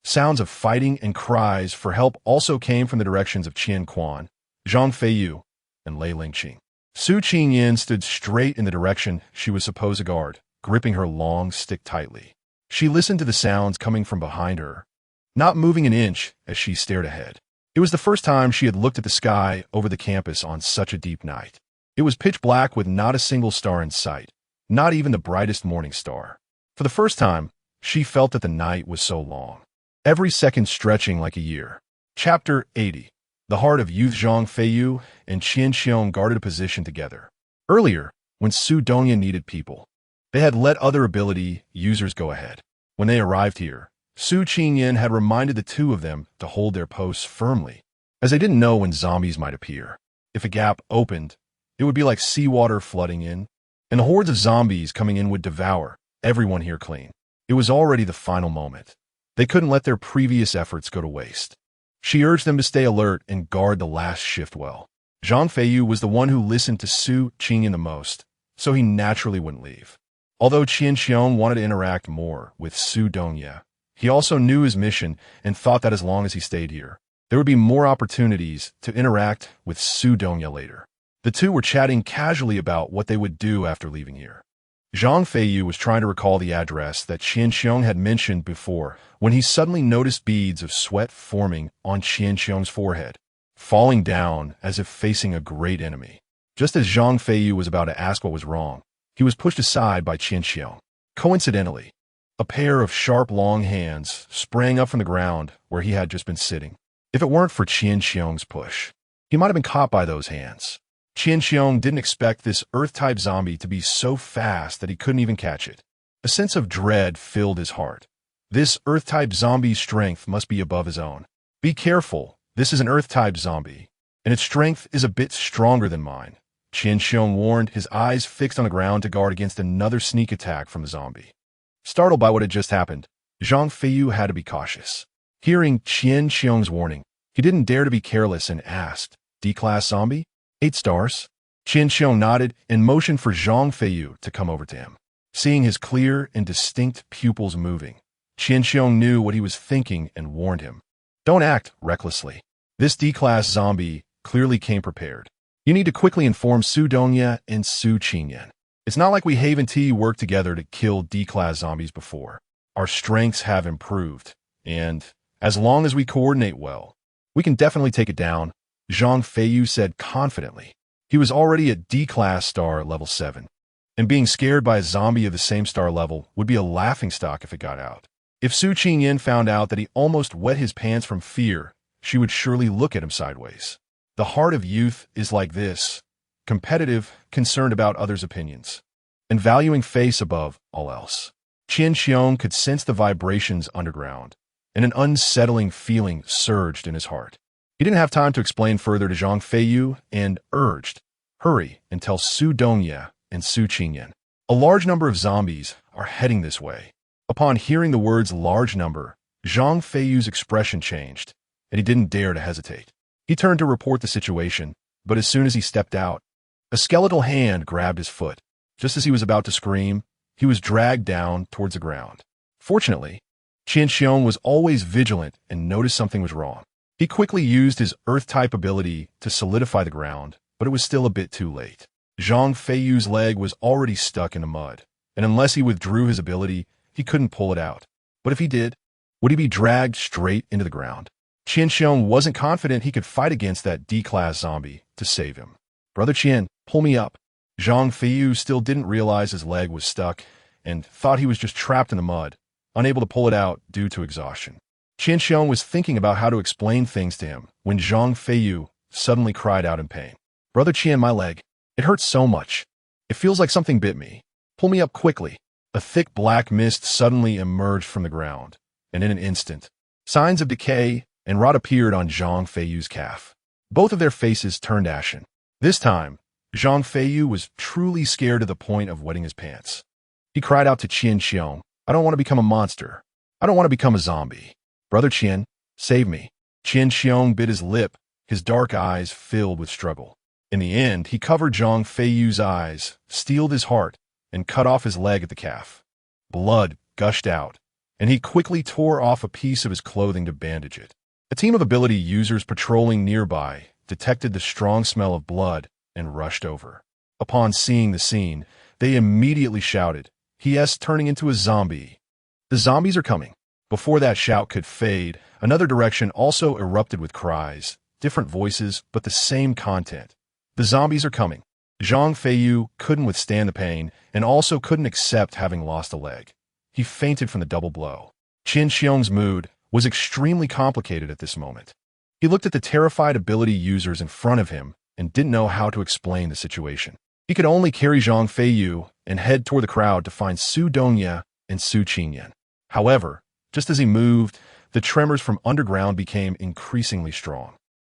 sounds of fighting and cries for help also came from the directions of Qian Quan, Zhang Feiyu, and Lei Lingqing. Su Qingyan stood straight in the direction she was supposed to guard, gripping her long stick tightly. She listened to the sounds coming from behind her, not moving an inch as she stared ahead. It was the first time she had looked at the sky over the campus on such a deep night. It was pitch black with not a single star in sight, not even the brightest morning star. For the first time, she felt that the night was so long, every second stretching like a year. Chapter 80. The heart of youth. Zhang Feiyu and Qian Xiong guarded a position together. Earlier, when Su Dongye needed people, they had let other ability users go ahead. When they arrived here, Su Qingyan had reminded the two of them to hold their posts firmly, as they didn't know when zombies might appear. If a gap opened, it would be like seawater flooding in, and the hordes of zombies coming in would devour everyone here clean. It was already the final moment. They couldn't let their previous efforts go to waste. She urged them to stay alert and guard the last shift well. Zhang Feiyu was the one who listened to Su Qingyan the most, so he naturally wouldn't leave. Although Qian Xiong wanted to interact more with Su Dongye, he also knew his mission and thought that as long as he stayed here, there would be more opportunities to interact with Su Dongye later. The two were chatting casually about what they would do after leaving here. Zhang Feiyu was trying to recall the address that Qian Xiong had mentioned before when he suddenly noticed beads of sweat forming on Qian Xiong's forehead, falling down as if facing a great enemy. Just as Zhang Feiyu was about to ask what was wrong, he was pushed aside by Qian Xiong. Coincidentally, a pair of sharp, long hands sprang up from the ground where he had just been sitting. If it weren't for Qian Xiong's push, he might have been caught by those hands. Qian Xiong didn't expect this Earth-type zombie to be so fast that he couldn't even catch it. A sense of dread filled his heart. This Earth-type zombie's strength must be above his own. Be careful, this is an Earth-type zombie, and its strength is a bit stronger than mine. Qian Xiong warned, his eyes fixed on the ground to guard against another sneak attack from the zombie. Startled by what had just happened, Zhang Feiyu had to be cautious. Hearing Qian Xiong's warning, he didn't dare to be careless and asked, D-class zombie? 8 stars? Qian Xiong nodded and motioned for Zhang Feiyu to come over to him. Seeing his clear and distinct pupils moving, Qian Xiong knew what he was thinking and warned him. Don't act recklessly. This D-class zombie clearly came prepared. You need to quickly inform Su Dongye and Su Qingyan. It's not like we Haven T worked together to kill D-class zombies before. Our strengths have improved, and as long as we coordinate well, we can definitely take it down, Zhang Feiyu said confidently. He was already at D-class star level 7, and being scared by a zombie of the same star level would be a laughingstock if it got out. If Su Qingyan found out that he almost wet his pants from fear, she would surely look at him sideways. The heart of youth is like this, competitive, concerned about others' opinions, and valuing face above all else. Qian Xiong could sense the vibrations underground, and an unsettling feeling surged in his heart. He didn't have time to explain further to Zhang Feiyu and urged, "Hurry and tell Su Dongye and Su Qingyan. A large number of zombies are heading this way." Upon hearing the words large number, Zhang Feiyu's expression changed, and he didn't dare to hesitate. He turned to report the situation, but as soon as he stepped out, a skeletal hand grabbed his foot. Just as he was about to scream, he was dragged down towards the ground. Fortunately, Qian Xiong was always vigilant and noticed something was wrong. He quickly used his Earth-type ability to solidify the ground, but it was still a bit too late. Zhang Feiyu's leg was already stuck in the mud, and unless he withdrew his ability, he couldn't pull it out. But if he did, would he be dragged straight into the ground? Qian Xiong wasn't confident he could fight against that D-class zombie to save him. "Brother Qian, pull me up." Zhang Feiyu still didn't realize his leg was stuck and thought he was just trapped in the mud, unable to pull it out due to exhaustion. Qian Xiong was thinking about how to explain things to him when Zhang Feiyu suddenly cried out in pain. "Brother Qian, my leg. It hurts so much. It feels like something bit me. Pull me up quickly." A thick black mist suddenly emerged from the ground, and in an instant, signs of decay and rot appeared on Zhang Feiyu's calf. Both of their faces turned ashen. This time, Zhang Feiyu was truly scared to the point of wetting his pants. He cried out to Qian Xiong, "I don't want to become a monster. I don't want to become a zombie. Brother Qian, save me." Qian Xiong bit his lip, his dark eyes filled with struggle. In the end, he covered Zhang Feiyu's eyes, steeled his heart, and cut off his leg at the calf. Blood gushed out, and he quickly tore off a piece of his clothing to bandage it. A team of ability users patrolling nearby detected the strong smell of blood and rushed over. Upon seeing the scene, they immediately shouted, "He is turning into a zombie. The zombies are coming." Before that shout could fade, another direction also erupted with cries, different voices, but the same content. "The zombies are coming." Zhang Feiyu couldn't withstand the pain and also couldn't accept having lost a leg. He fainted from the double blow. Qian Xiong's mood was extremely complicated at this moment. He looked at the terrified ability users in front of him and didn't know how to explain the situation. He could only carry Zhang Feiyu and head toward the crowd to find Su Dongye and Su Qingyan. However, just as he moved, the tremors from underground became increasingly strong.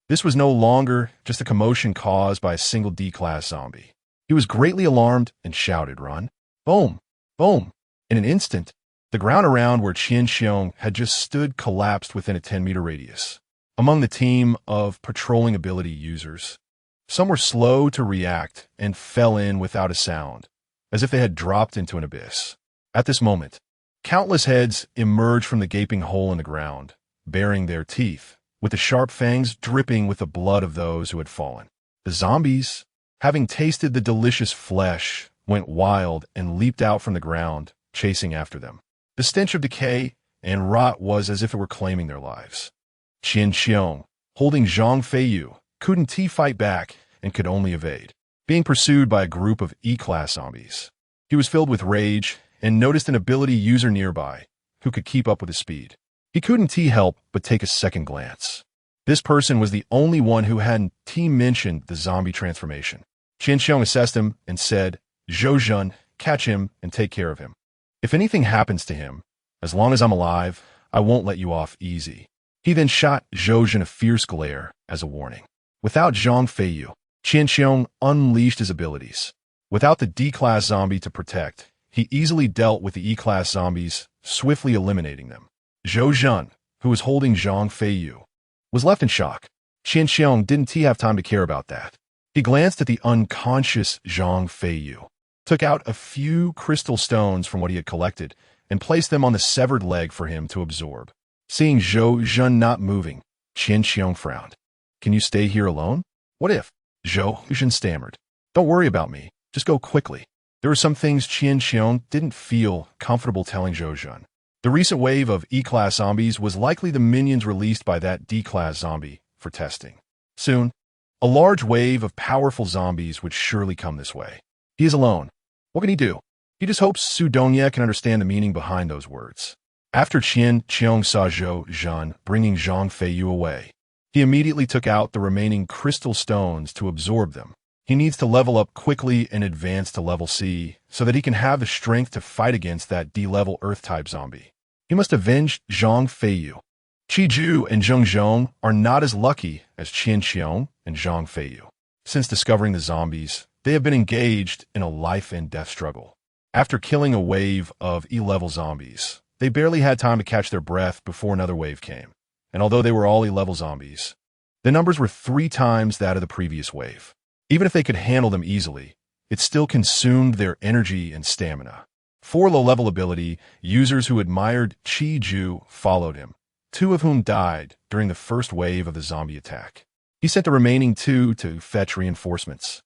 This was no longer just a commotion caused by a single D-class zombie. He was greatly alarmed and shouted, "Run!" Boom! Boom! In an instant, the ground around where Qian Xiong had just stood collapsed within a 10-meter radius. Among the team of patrolling ability users, some were slow to react and fell in without a sound, as if they had dropped into an abyss. At this moment, countless heads emerged from the gaping hole in the ground, baring their teeth, with the sharp fangs dripping with the blood of those who had fallen. The zombies, having tasted the delicious flesh, went wild and leaped out from the ground, chasing after them. The stench of decay and rot was as if it were claiming their lives. Qian Xiong, holding Zhang Feiyu, couldn't fight back and could only evade, being pursued by a group of E-class zombies. He was filled with rage and noticed an ability user nearby who could keep up with his speed. He couldn't help but take a second glance. This person was the only one who hadn't mentioned the zombie transformation. Qian Xiong assessed him and said, "Zhou Zhen, catch him and take care of him. If anything happens to him, as long as I'm alive, I won't let you off easy." He then shot Zhou Zhen a fierce glare as a warning. Without Zhang Feiyu, Qian Xiong unleashed his abilities. Without the D-class zombie to protect, he easily dealt with the E-class zombies, swiftly eliminating them. Zhou Zhen, who was holding Zhang Feiyu, was left in shock. Qian Xiong didn't have time to care about that. He glanced at the unconscious Zhang Feiyu, took out a few crystal stones from what he had collected, and placed them on the severed leg for him to absorb. Seeing Zhou Zhen not moving, Qian Xiong frowned. "Can you stay here alone?" "What if?" Zhou Zhen stammered. "Don't worry about me. Just go quickly." There were some things Qian Xiong didn't feel comfortable telling Zhou Zhen. The recent wave of E-class zombies was likely the minions released by that D-class zombie for testing. Soon, A large wave of powerful zombies would surely come this way. He is alone. What can he do? He just hopes Su Dongye can understand the meaning behind those words. After Qian Qiong saw Zhou Zhan bringing Zhang Feiyu away, he immediately took out the remaining crystal stones to absorb them. He needs to level up quickly and advance to level C so that he can have the strength to fight against that D-level Earth-type zombie. He must avenge Zhang Feiyu. Qi Zhu and Zheng Zhong are not as lucky as Qian Qiong and Zhang Feiyu. Since discovering the zombies, they have been engaged in a life-and-death struggle. After killing a wave of E-level zombies, they barely had time to catch their breath before another wave came. And although they were all E-level zombies, the numbers were 3 times that of the previous wave. Even if they could handle them easily, it still consumed their energy and stamina. 4 low-level ability users who admired Qi Zhu followed him, 2 of whom died during the first wave of the zombie attack. He sent the remaining 2 to fetch reinforcements.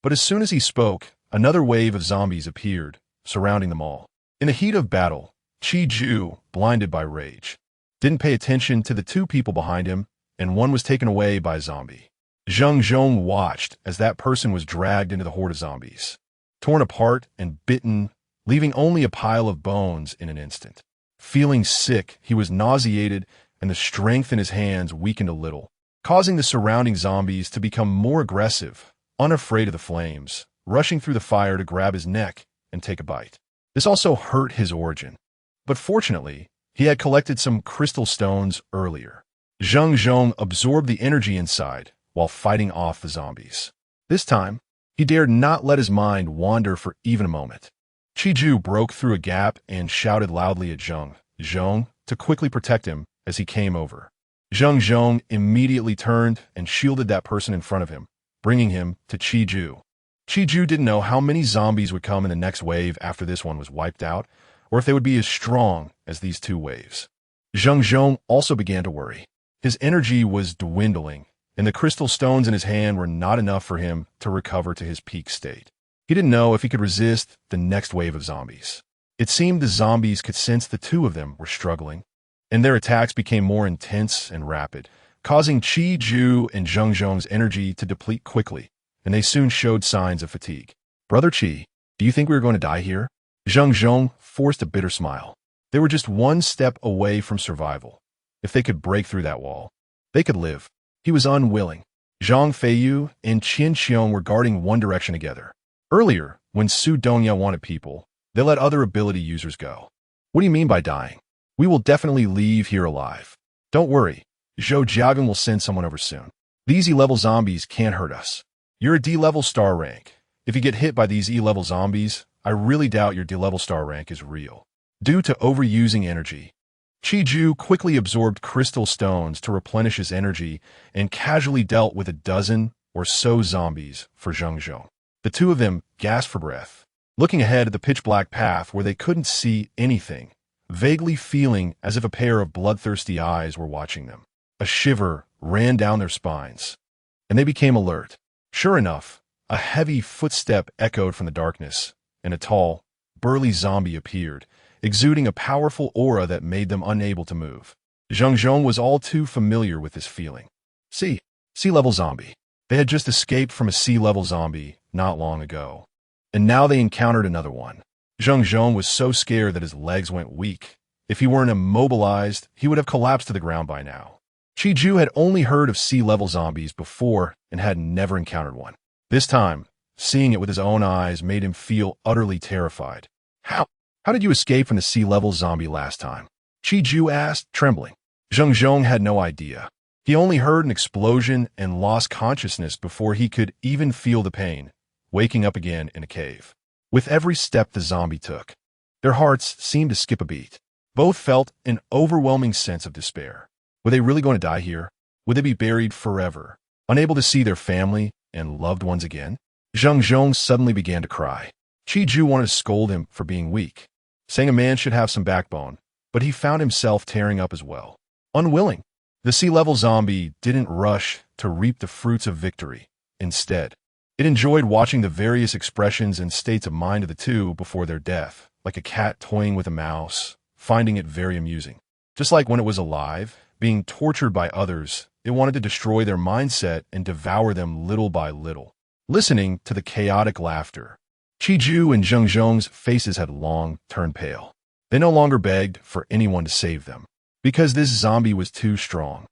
But as soon as he spoke, another wave of zombies appeared, surrounding them all. In the heat of battle, Qi Zhu, blinded by rage, didn't pay attention to the 2 people behind him, and one was taken away by a zombie. Zheng Zhong watched as that person was dragged into the horde of zombies, torn apart and bitten, leaving only a pile of bones in an instant. Feeling sick, he was nauseated, and the strength in his hands weakened a little, causing the surrounding zombies to become more aggressive, unafraid of the flames, rushing through the fire to grab his neck and take a bite. This also hurt his origin, but fortunately, he had collected some crystal stones earlier. Zheng Zhong absorbed the energy inside while fighting off the zombies. This time, he dared not let his mind wander for even a moment. Qi Zhu broke through a gap and shouted loudly at Zheng Zhong to quickly protect him as he came over. Zheng Zhong immediately turned and shielded that person in front of him, bringing him to Qi Zhu. Qi Zhu didn't know how many zombies would come in the next wave after this one was wiped out, or if they would be as strong as these 2 waves. Zheng Zhong also began to worry. His energy was dwindling, and the crystal stones in his hand were not enough for him to recover to his peak state. He didn't know if he could resist the next wave of zombies. It seemed the zombies could sense the 2 of them were struggling, and their attacks became more intense and rapid, causing Qi Zhu and Zheng Zhong's energy to deplete quickly, and they soon showed signs of fatigue. Brother Qi, do you think we are going to die here? Zheng Zhong forced a bitter smile. They were just 1 step away from survival. If they could break through that wall, they could live. He was unwilling. Zhang Feiyu and Qian Qiong were guarding one direction together. Earlier, when Su Dongye wanted people, they let other ability users go. What do you mean by dying? We will definitely leave here alive. Don't worry, Zhou Jiagan will send someone over soon. These E-level zombies can't hurt us. You're a D-level star rank. If you get hit by these E-level zombies, I really doubt your D-level star rank is real. Due to overusing energy, Qi Zhu quickly absorbed crystal stones to replenish his energy and casually dealt with a dozen or so zombies for Zheng Zhong. The 2 of them gasped for breath, looking ahead at the pitch-black path where they couldn't see anything, vaguely feeling as if a pair of bloodthirsty eyes were watching them. A shiver ran down their spines, and they became alert. Sure enough, a heavy footstep echoed from the darkness, and a tall, burly zombie appeared, exuding a powerful aura that made them unable to move. Zheng Zhong was all too familiar with this feeling. Sea-level zombie. They had just escaped from a sea-level zombie not long ago, and now they encountered another one. Zheng Zhong was so scared that his legs went weak. If he weren't immobilized, he would have collapsed to the ground by now. Qi Zhu had only heard of sea-level zombies before and had never encountered one. This time, seeing it with his own eyes made him feel utterly terrified. How did you escape from the sea-level zombie last time? Qi Zhu asked, trembling. Zheng Zhong had no idea. He only heard an explosion and lost consciousness before he could even feel the pain, waking up again in a cave. With every step the zombie took, their hearts seemed to skip a beat. Both felt an overwhelming sense of despair. Were they really going to die here? Would they be buried forever, unable to see their family and loved ones again? Zheng Zhong suddenly began to cry. Qi Zhu wanted to scold him for being weak, saying a man should have some backbone, but he found himself tearing up as well. Unwilling, the sea-level zombie didn't rush to reap the fruits of victory. Instead, it enjoyed watching the various expressions and states of mind of the 2 before their death, like a cat toying with a mouse, finding it very amusing. Just like when it was alive, being tortured by others, It wanted to destroy their mindset and devour them little by little. Listening to the chaotic laughter, Qiju and Zheng Zhong's faces had long turned pale. They no longer begged for anyone to save them, because this zombie was too strong.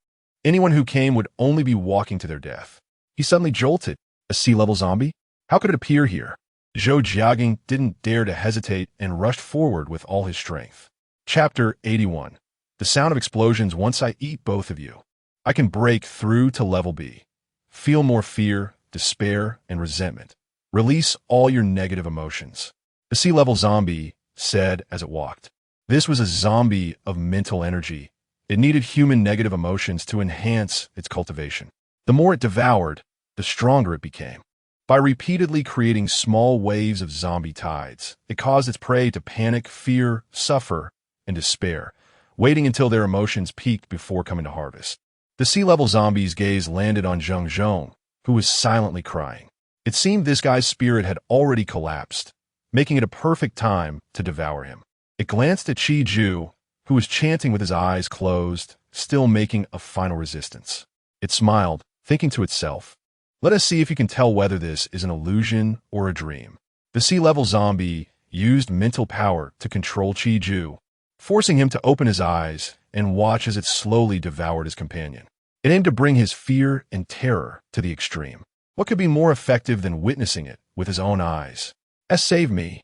Anyone who came would only be walking to their death. He suddenly jolted. A sea-level zombie? How could it appear here? Zhou Jiaging didn't dare to hesitate and rushed forward with all his strength. Chapter 81. The sound of explosions. Once I eat both of you, I can break through to level B. Feel more fear, despair, and resentment. Release all your negative emotions. The sea-level zombie said as it walked. This was a zombie of mental energy. It needed human negative emotions to enhance its cultivation. The more it devoured, the stronger it became. By repeatedly creating small waves of zombie tides, it caused its prey to panic, fear, suffer, and despair, waiting until their emotions peaked before coming to harvest. The sea-level zombie's gaze landed on Zheng Zhong, who was silently crying. It seemed this guy's spirit had already collapsed, making it a perfect time to devour him. It glanced at Qiju, who was chanting with his eyes closed, still making a final resistance. It smiled, thinking to itself, "Let us see if you can tell whether this is an illusion or a dream." The sea-level zombie used mental power to control Qiju, forcing him to open his eyes and watch as it slowly devoured his companion. It aimed to bring his fear and terror to the extreme. What could be more effective than witnessing it with his own eyes? Save me.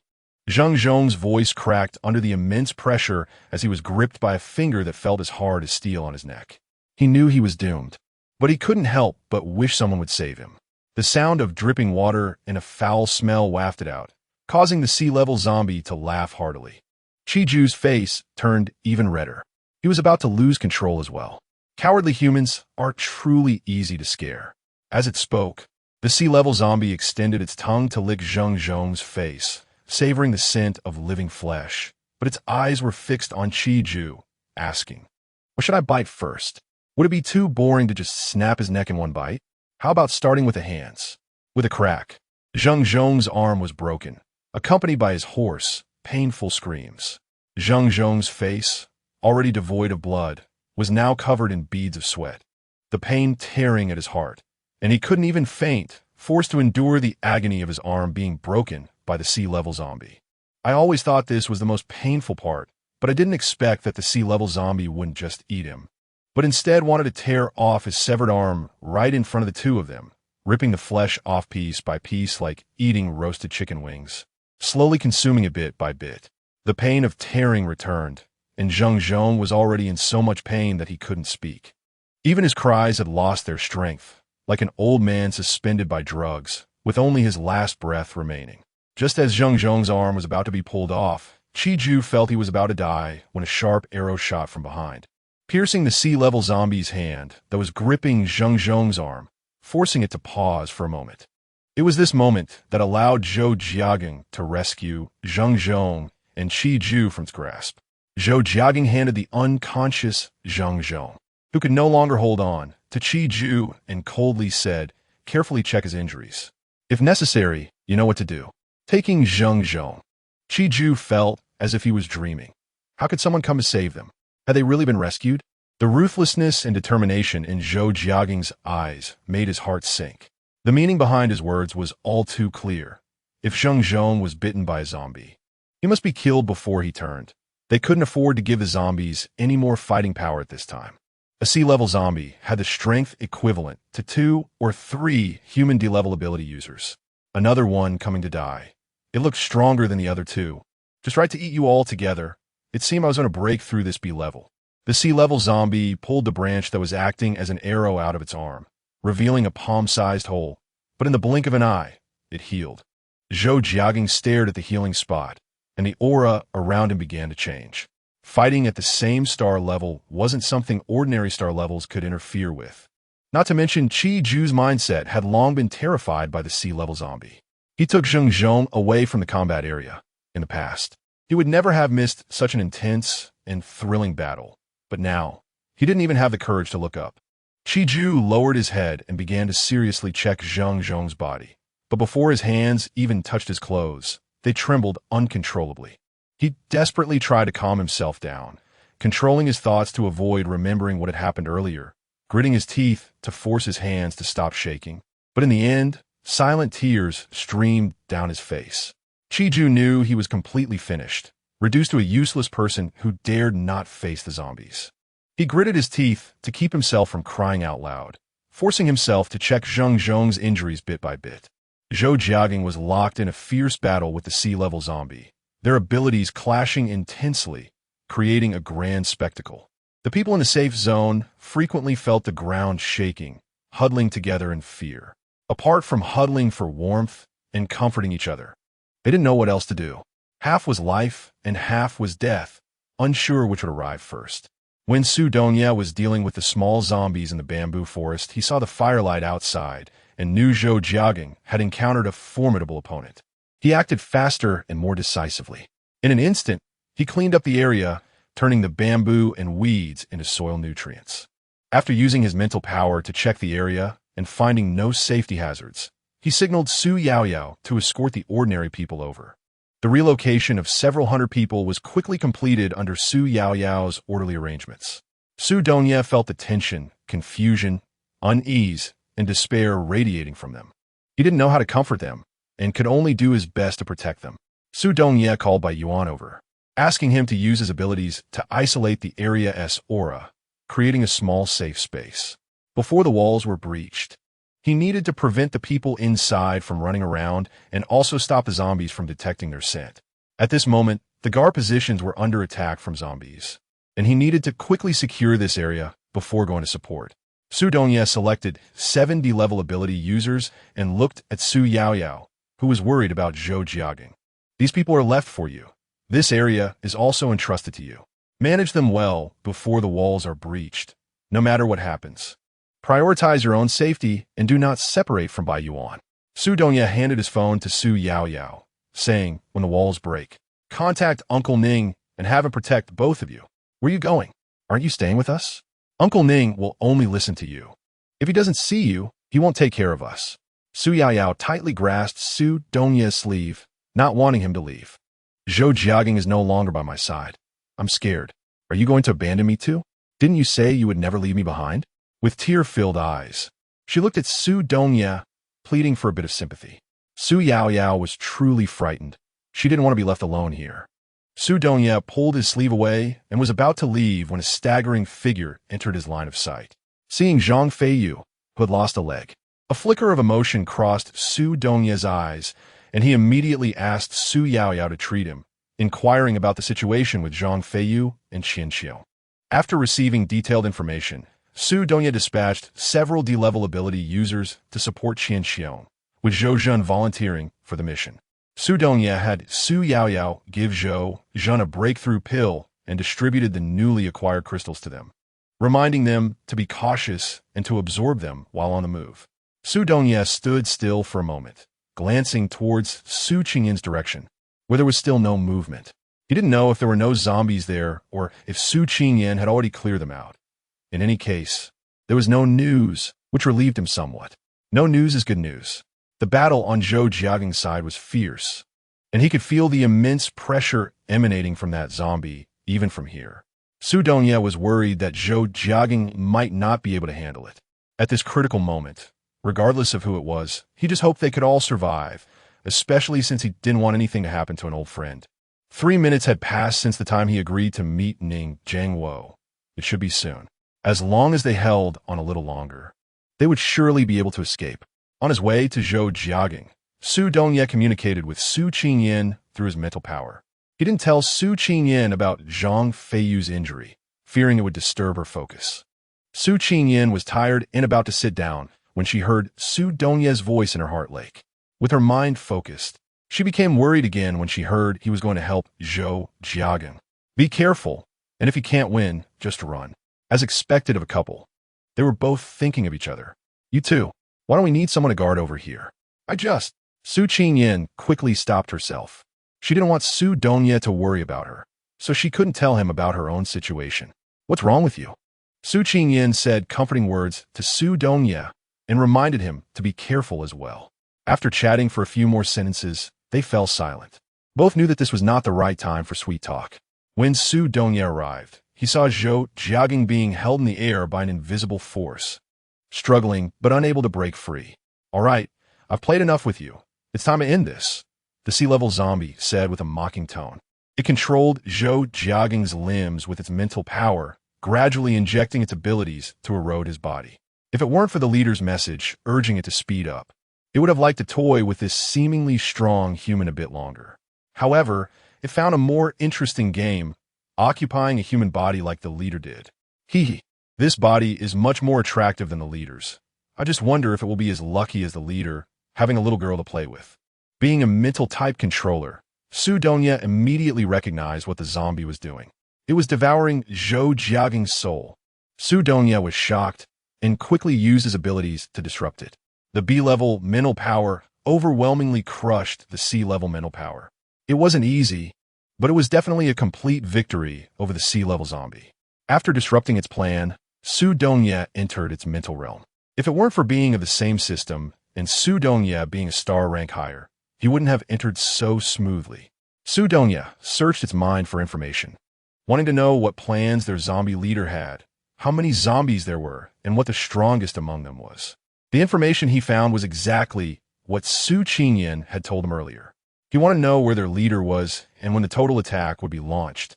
Zheng Zhong's voice cracked under the immense pressure as he was gripped by a finger that felt as hard as steel on his neck. He knew he was doomed, but he couldn't help but wish someone would save him. The sound of dripping water and a foul smell wafted out, causing the sea-level zombie to laugh heartily. Qiju's face turned even redder. He was about to lose control as well. Cowardly humans are truly easy to scare. As it spoke, the sea-level zombie extended its tongue to lick Zheng Zhong's face, savoring the scent of living flesh. But its eyes were fixed on Qiju, asking, "What should I bite first? Would it be too boring to just snap his neck in one bite? How about starting with the hands?" With a crack, Zheng Zhong's arm was broken, accompanied by his hoarse, painful screams. Zheng Zhong's face, already devoid of blood, was now covered in beads of sweat, the pain tearing at his heart, and he couldn't even faint, forced to endure the agony of his arm being broken by the sea-level zombie. I always thought this was the most painful part, but I didn't expect that the sea-level zombie wouldn't just eat him, but instead wanted to tear off his severed arm right in front of the two of them, ripping the flesh off piece by piece like eating roasted chicken wings, slowly consuming it bit by bit. The pain of tearing returned, and Zheng Zhong was already in so much pain that he couldn't speak. Even his cries had lost their strength, like an old man suspended by drugs, with only his last breath remaining. Just as Zheng Zhong's arm was about to be pulled off, Qiju felt he was about to die when a sharp arrow shot from behind, piercing the sea-level zombie's hand that was gripping Zheng Zhong's arm, forcing it to pause for a moment. It was this moment that allowed Zhou Jiaging to rescue Zheng Zhong and Qiju from its grasp. Zhou Jiaging handed the unconscious Zheng Zhong, who could no longer hold on, to Qiju and coldly said, "Carefully check his injuries. If necessary, you know what to do." Taking Zheng Zhong, Qiju felt as if he was dreaming. How could someone come to save them? Had they really been rescued? The ruthlessness and determination in Zhou Jiaging's eyes made his heart sink. The meaning behind his words was all too clear. If Zheng Zhong was bitten by a zombie, he must be killed before he turned. They couldn't afford to give the zombies any more fighting power at this time. A sea-level zombie had the strength equivalent to 2 or 3 human D-level ability users. Another one coming to die. It looked stronger than the other two. Just right to eat you all together. It seemed I was going to break through this B-level. The sea-level zombie pulled the branch that was acting as an arrow out of its arm, revealing a palm-sized hole. But in the blink of an eye, it healed. Zhou Jiaging stared at the healing spot, and the aura around him began to change. Fighting at the same star level wasn't something ordinary star levels could interfere with. Not to mention, Qiju's mindset had long been terrified by the sea-level zombie. He took Zheng Zhong away from the combat area. In the past, he would never have missed such an intense and thrilling battle. But now, he didn't even have the courage to look up. Qiju lowered his head and began to seriously check Zheng Zhong's body. But before his hands even touched his clothes, they trembled uncontrollably. He desperately tried to calm himself down, controlling his thoughts to avoid remembering what had happened earlier, gritting his teeth to force his hands to stop shaking. But in the end, silent tears streamed down his face. Chiju knew he was completely finished, reduced to a useless person who dared not face the zombies. He gritted his teeth to keep himself from crying out loud, forcing himself to check Zheng Zhong's injuries bit by bit. Zhou Jiagang was locked in a fierce battle with the sea-level zombie, their abilities clashing intensely, creating a grand spectacle. The people in the safe zone frequently felt the ground shaking, huddling together in fear. Apart from huddling for warmth and comforting each other, they didn't know what else to do. Half was life and half was death, unsure which would arrive first. When Su Dongye was dealing with the small zombies in the bamboo forest, he saw the firelight outside and knew Zhou Jiagang had encountered a formidable opponent. He acted faster and more decisively. In an instant, he cleaned up the area, turning the bamboo and weeds into soil nutrients. After using his mental power to check the area and finding no safety hazards, he signaled Su Yaoyao to escort the ordinary people over. The relocation of several hundred people was quickly completed under Su Yaoyao's orderly arrangements. Su Dongye felt the tension, confusion, unease, and despair radiating from them. He didn't know how to comfort them and could only do his best to protect them. Su Dongye called by Yuan over, asking him to use his abilities to isolate the area's aura, creating a small safe space. Before the walls were breached, he needed to prevent the people inside from running around and also stop the zombies from detecting their scent. At this moment, the guard positions were under attack from zombies, and he needed to quickly secure this area before going to support. Su Dongye selected 70-level ability users and looked at Su Yaoyao, who was worried about Zhou Jiagang. These people are left for you. This area is also entrusted to you. Manage them well before the walls are breached, no matter what happens. Prioritize your own safety and do not separate from Bai Yuan. Su Dongye handed his phone to Su Yaoyao, saying, when the walls break, contact Uncle Ning and have him protect both of you. Where are you going? Aren't you staying with us? Uncle Ning will only listen to you. If he doesn't see you, he won't take care of us. Su Yaoyao tightly grasped Su Dongye's sleeve, not wanting him to leave. Zhou Jiagang is no longer by my side. I'm scared. Are you going to abandon me too? Didn't you say you would never leave me behind? With tear-filled eyes, she looked at Su Dongye, pleading for a bit of sympathy. Su Yaoyao was truly frightened. She didn't want to be left alone here. Su Dongye pulled his sleeve away and was about to leave when a staggering figure entered his line of sight. Seeing Zhang Feiyu, who had lost a leg, a flicker of emotion crossed Su Dongye's eyes, and he immediately asked Su Yaoyao to treat him, inquiring about the situation with Zhang Feiyu and Qian Xiao. After receiving detailed information, Su Dongye dispatched several D-level ability users to support Qian Xiao, with Zhou Zhen volunteering for the mission. Su Dongye had Su Yaoyao give Zhou Zhen a breakthrough pill and distributed the newly acquired crystals to them, reminding them to be cautious and to absorb them while on the move. Su Dongye stood still for a moment, glancing towards Su Qingyan's direction, where there was still no movement. He didn't know if there were no zombies there or if Su Qingyan had already cleared them out. In any case, there was no news, which relieved him somewhat. No news is good news. The battle on Zhou Jiagang's side was fierce, and he could feel the immense pressure emanating from that zombie, even from here. Su Dongye was worried that Zhou Jiagang might not be able to handle it. At this critical moment, regardless of who it was, he just hoped they could all survive, especially since he didn't want anything to happen to an old friend. 3 minutes had passed since the time he agreed to meet Ning Jiangwo. It should be soon. As long as they held on a little longer, they would surely be able to escape. On his way to Zhou Jiagang, Su Dongye communicated with Su Qingyan through his mental power. He didn't tell Su Qingyan about Zhang Feiyu's injury, fearing it would disturb her focus. Su Qingyan was tired and about to sit down when she heard Su Dongye's voice in her heart lake. With her mind focused, she became worried again when she heard he was going to help Zhou Jiagang. Be careful, and if you can't win, just run. As expected of a couple, they were both thinking of each other. You too. Why don't we need someone to guard over here? Su Qingyan quickly stopped herself. She didn't want Su Dongye to worry about her, so she couldn't tell him about her own situation. What's wrong with you? Su Qingyan said comforting words to Su Dongye and reminded him to be careful as well. After chatting for a few more sentences, they fell silent. Both knew that this was not the right time for sweet talk. When Su Dongye arrived, he saw Zhou Jiagang being held in the air by an invisible force, struggling but unable to break free. "All right, I've played enough with you. It's time to end this," the sea-level zombie said with a mocking tone. It controlled Zhou Jiagang's limbs with its mental power, gradually injecting its abilities to erode his body. If it weren't for the leader's message urging it to speed up, it would have liked to toy with this seemingly strong human a bit longer. However, it found a more interesting game, occupying a human body like the leader did. This body is much more attractive than the leader's. I just wonder if it will be as lucky as the leader, having a little girl to play with. Being a mental type controller, Su Donya immediately recognized what the zombie was doing. It was devouring Zhou Jiagang's soul. Su Donya was shocked and quickly used his abilities to disrupt it. The B-level mental power overwhelmingly crushed the C-level mental power. It wasn't easy, but it was definitely a complete victory over the C-level zombie. After disrupting its plan, Su Donya entered its mental realm. If it weren't for being of the same system and Su Donya being a star rank higher, he wouldn't have entered so smoothly. Su Donya searched its mind for information, wanting to know what plans their zombie leader had, how many zombies there were, and what the strongest among them was. The information he found was exactly what Su Qingyan had told him earlier. He wanted to know where their leader was and when the total attack would be launched,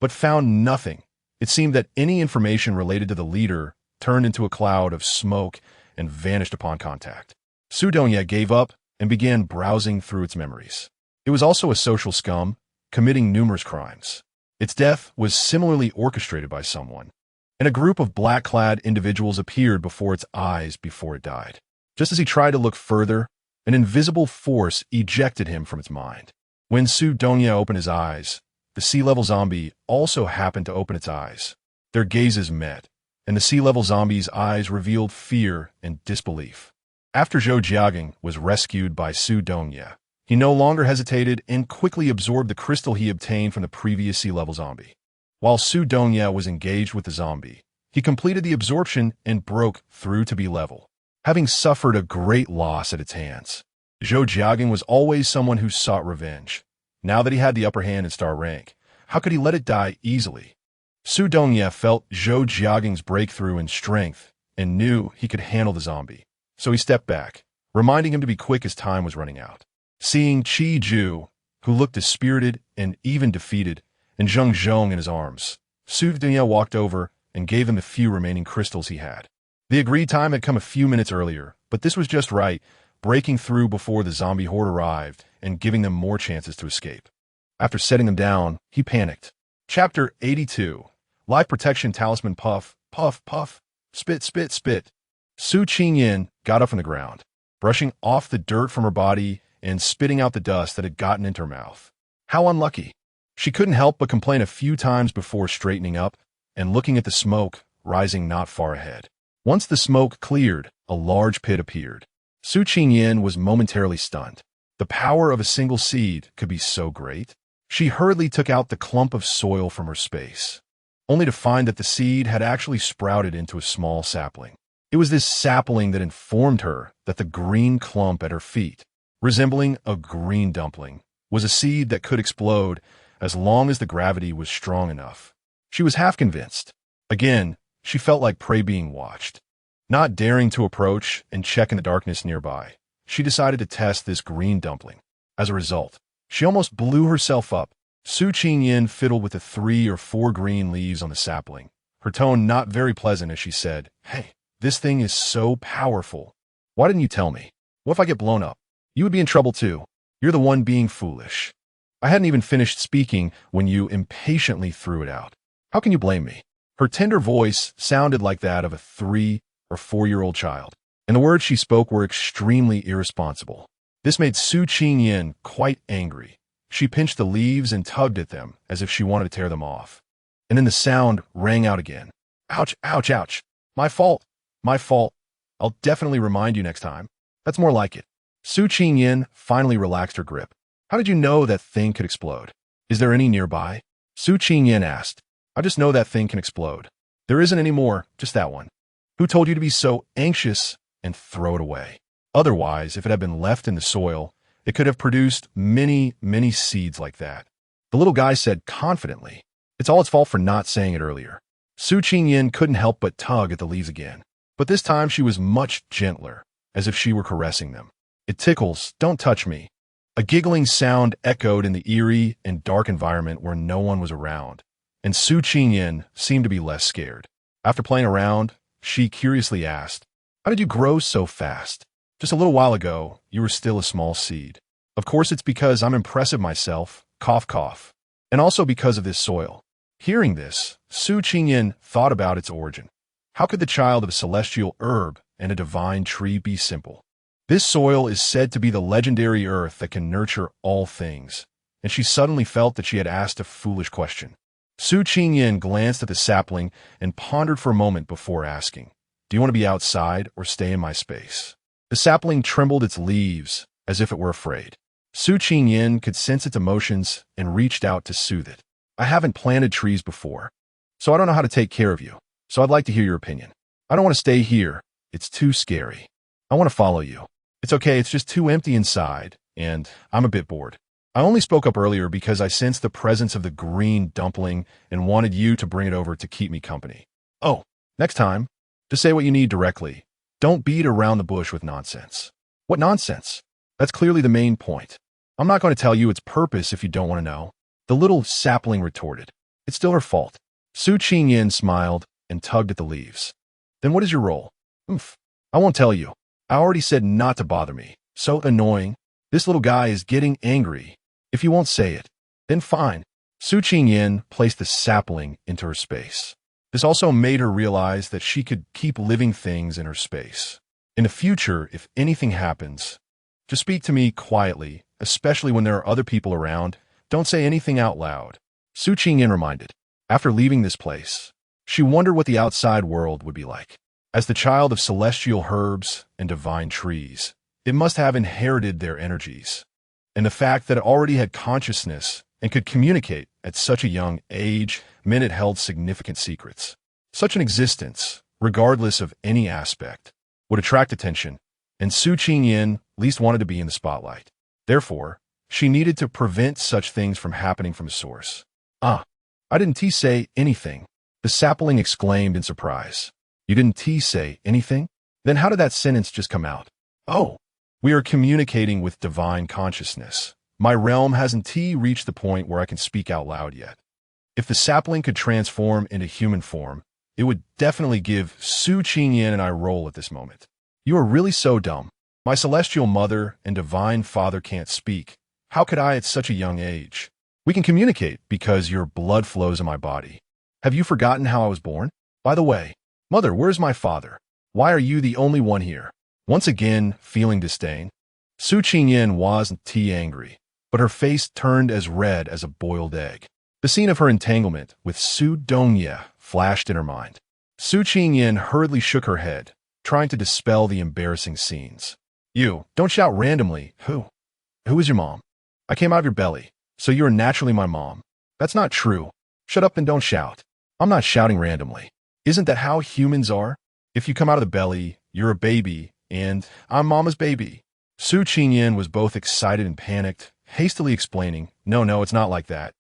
but found nothing. It seemed that any information related to the leader turned into a cloud of smoke and vanished upon contact. Su Donya gave up and began browsing through its memories. It was also a social scum, committing numerous crimes. Its death was similarly orchestrated by someone, and a group of black-clad individuals appeared before its eyes before it died. Just as he tried to look further, an invisible force ejected him from its mind. When Su Donya opened his eyes, the sea-level zombie also happened to open its eyes. Their gazes met, and the sea-level zombie's eyes revealed fear and disbelief. After Zhou Jiagang was rescued by Su Donya, he no longer hesitated and quickly absorbed the crystal he obtained from the previous sea-level zombie. While Su Donya was engaged with the zombie, he completed the absorption and broke through to be level, having suffered a great loss at its hands. Zhou Jiagang was always someone who sought revenge. Now that he had the upper hand in star rank, how could he let it die easily? Su Donya felt Zhou Jiagang's breakthrough in strength and knew he could handle the zombie, so he stepped back, reminding him to be quick as time was running out. Seeing Qi Ju, who looked dispirited and even defeated, and Zheng Zhong in his arms, Su Donya walked over and gave him the few remaining crystals he had. The agreed time had come a few minutes earlier, but this was just right, breaking through before the zombie horde arrived and giving them more chances to escape. After setting them down, he panicked. Chapter 82. Life Protection Talisman. Puff, puff, puff, spit, spit, spit. Su Qingyan got up from the ground, brushing off the dirt from her body and spitting out the dust that had gotten into her mouth. How unlucky. She couldn't help but complain a few times before straightening up and looking at the smoke rising not far ahead. Once the smoke cleared, a large pit appeared. Su Qingyan was momentarily stunned. The power of a single seed could be so great. She hurriedly took out the clump of soil from her space, only to find that the seed had actually sprouted into a small sapling. It was this sapling that informed her that the green clump at her feet, resembling a green dumpling, was a seed that could explode as long as the gravity was strong enough. She was half convinced. Again, she felt like prey being watched. Not daring to approach and check in the darkness nearby, she decided to test this green dumpling. As a result, she almost blew herself up. Su Qingyan fiddled with the 3 or 4 green leaves on the sapling, her tone not very pleasant as she said, "Hey, this thing is so powerful. Why didn't you tell me? What if I get blown up? You would be in trouble too. You're the one being foolish." I hadn't even finished speaking when you impatiently threw it out. How can you blame me? Her tender voice sounded like that of a 3 or 4-year-old child, and the words she spoke were extremely irresponsible. This made Su Qingyan quite angry. She pinched the leaves and tugged at them as if she wanted to tear them off. And then the sound rang out again. "Ouch, ouch, ouch. My fault. My fault. I'll definitely remind you next time." That's more like it. Su Qingyan finally relaxed her grip. "How did you know that thing could explode? Is there any nearby?" Su Qingyan asked. "I just know that thing can explode. There isn't any more, just that one. Who told you to be so anxious and throw it away? Otherwise, if it had been left in the soil, it could have produced many, many seeds like that." The little guy said confidently. It's all its fault for not saying it earlier. Su Qingyan couldn't help but tug at the leaves again. But this time she was much gentler, as if she were caressing them. It tickles, don't touch me. A giggling sound echoed in the eerie and dark environment where no one was around, and Su Qingyan seemed to be less scared. After playing around, she curiously asked, "How did you grow so fast? Just a little while ago, you were still a small seed." "Of course it's because I'm impressive myself, cough cough, and also because of this soil." Hearing this, Su Qingyan thought about its origin. How could the child of a celestial herb and a divine tree be simple? This soil is said to be the legendary earth that can nurture all things, and she suddenly felt that she had asked a foolish question. Su Qingyan glanced at the sapling and pondered for a moment before asking, "Do you want to be outside or stay in my space?" The sapling trembled its leaves as if it were afraid. Su Qingyan could sense its emotions and reached out to soothe it. "I haven't planted trees before, so I don't know how to take care of you, so I'd like to hear your opinion. I don't want to stay here. It's too scary. I want to follow you. It's okay, it's just too empty inside, and I'm a bit bored. I only spoke up earlier because I sensed the presence of the green dumpling and wanted you to bring it over to keep me company. Oh, next time, just say what you need directly. Don't beat around the bush with nonsense." "What nonsense? That's clearly the main point. I'm not going to tell you its purpose if you don't want to know," the little sapling retorted. "It's still her fault." Su Qingyan smiled and tugged at the leaves. "Then what is your role?" "Oomph. I won't tell you. I already said not to bother me. So annoying. This little guy is getting angry. If you won't say it, then fine." Su Qingyan placed the sapling into her space. This also made her realize that she could keep living things in her space. "In the future, if anything happens, just speak to me quietly, especially when there are other people around. Don't say anything out loud," Su Qingyan reminded. After leaving this place, she wondered what the outside world would be like. As the child of celestial herbs and divine trees, it must have inherited their energies. And the fact that it already had consciousness and could communicate at such a young age meant it held significant secrets. Such an existence, regardless of any aspect, would attract attention, and Su Qingyan least wanted to be in the spotlight. Therefore, she needed to prevent such things from happening from a source. "Ah, I didn't say anything," the sapling exclaimed in surprise. "You didn't say anything? Then how did that sentence just come out?" "Oh, we are communicating with divine consciousness. My realm hasn't reached the point where I can speak out loud yet." If the sapling could transform into human form, it would definitely give Su Qingyan and I role at this moment. "You are really so dumb. My celestial mother and divine father can't speak. How could I at such a young age? We can communicate because your blood flows in my body. Have you forgotten how I was born? By the way, Mother, where's my father? Why are you the only one here?" Once again, feeling disdain, Su Qingyan wasn't angry, but her face turned as red as a boiled egg. The scene of her entanglement with Su Dongye flashed in her mind. Su Qingyan hurriedly shook her head, trying to dispel the embarrassing scenes. "You, don't shout randomly. Who is your mom? I came out of your belly, so you are naturally my mom." "That's not true. Shut up and don't shout." "I'm not shouting randomly. Isn't that how humans are? If you come out of the belly, you're a baby, and I'm mama's baby." Su Qingyan was both excited and panicked, hastily explaining, No, it's not like that.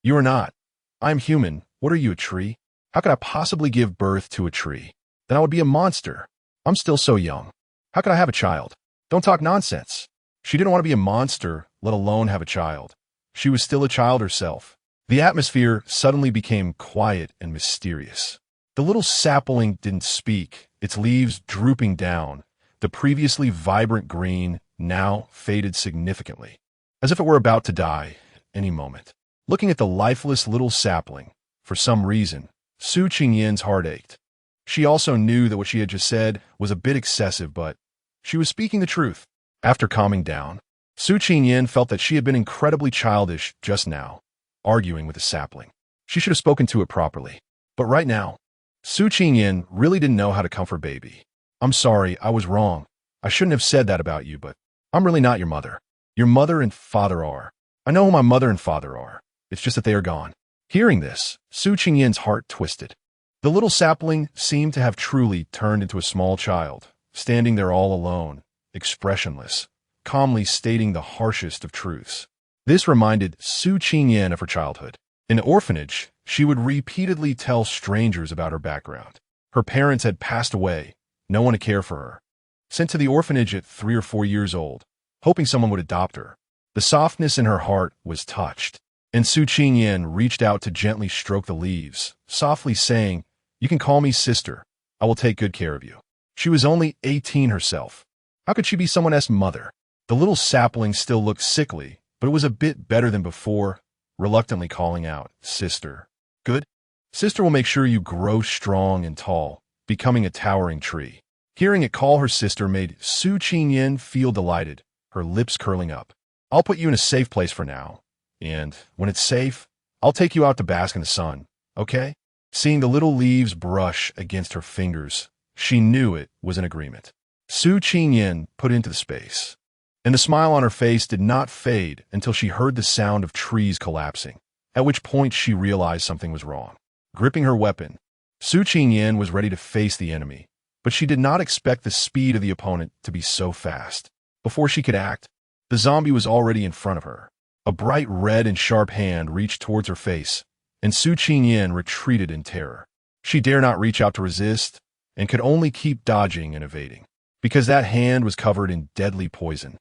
You are not. I'm human. What are you, a tree? How could I possibly give birth to a tree? Then I would be a monster. I'm still so young. How could I have a child? Don't talk nonsense." She didn't want to be a monster, let alone have a child. She was still a child herself. The atmosphere suddenly became quiet and mysterious. The little sapling didn't speak, its leaves drooping down. The previously vibrant green now faded significantly, as if it were about to die any moment. Looking at the lifeless little sapling, for some reason, Su Qingyan's heart ached. She also knew that what she had just said was a bit excessive, but she was speaking the truth. After calming down, Su Qingyan felt that she had been incredibly childish just now, arguing with the sapling. She should have spoken to it properly. But right now, Su Qingyan really didn't know how to comfort baby. "I'm sorry, I was wrong. I shouldn't have said that about you, but I'm really not your mother. Your mother and father are. I know who my mother and father are. It's just that they are gone." Hearing this, Su Qingyan's heart twisted. The little sapling seemed to have truly turned into a small child, standing there all alone, expressionless, calmly stating the harshest of truths. This reminded Su Qingyan of her childhood. In the orphanage, She would repeatedly tell strangers about her background. Her parents had passed away, no one to care for her. Sent to the orphanage at 3 or 4 years old, hoping someone would adopt her. The softness in her heart was touched, and Su Qingyan reached out to gently stroke the leaves, softly saying, "You can call me sister. I will take good care of you." She was only 18 herself. How could she be someone else's mother? The little sapling still looked sickly, but it was a bit better than before, reluctantly calling out, "Sister." "Good. Sister will make sure you grow strong and tall, becoming a towering tree." Hearing it call her sister made Su Qingyan feel delighted, her lips curling up. "I'll put you in a safe place for now, and when it's safe, I'll take you out to bask in the sun, okay?" Seeing the little leaves brush against her fingers, she knew it was an agreement. Su Qingyan put into the space, and the smile on her face did not fade until she heard the sound of trees collapsing, at which point she realized something was wrong. Gripping her weapon, Su Qingyan was ready to face the enemy, but she did not expect the speed of the opponent to be so fast. Before she could act, the zombie was already in front of her. A bright red and sharp hand reached towards her face, and Su Qingyan retreated in terror. She dare not reach out to resist, and could only keep dodging and evading, because that hand was covered in deadly poison,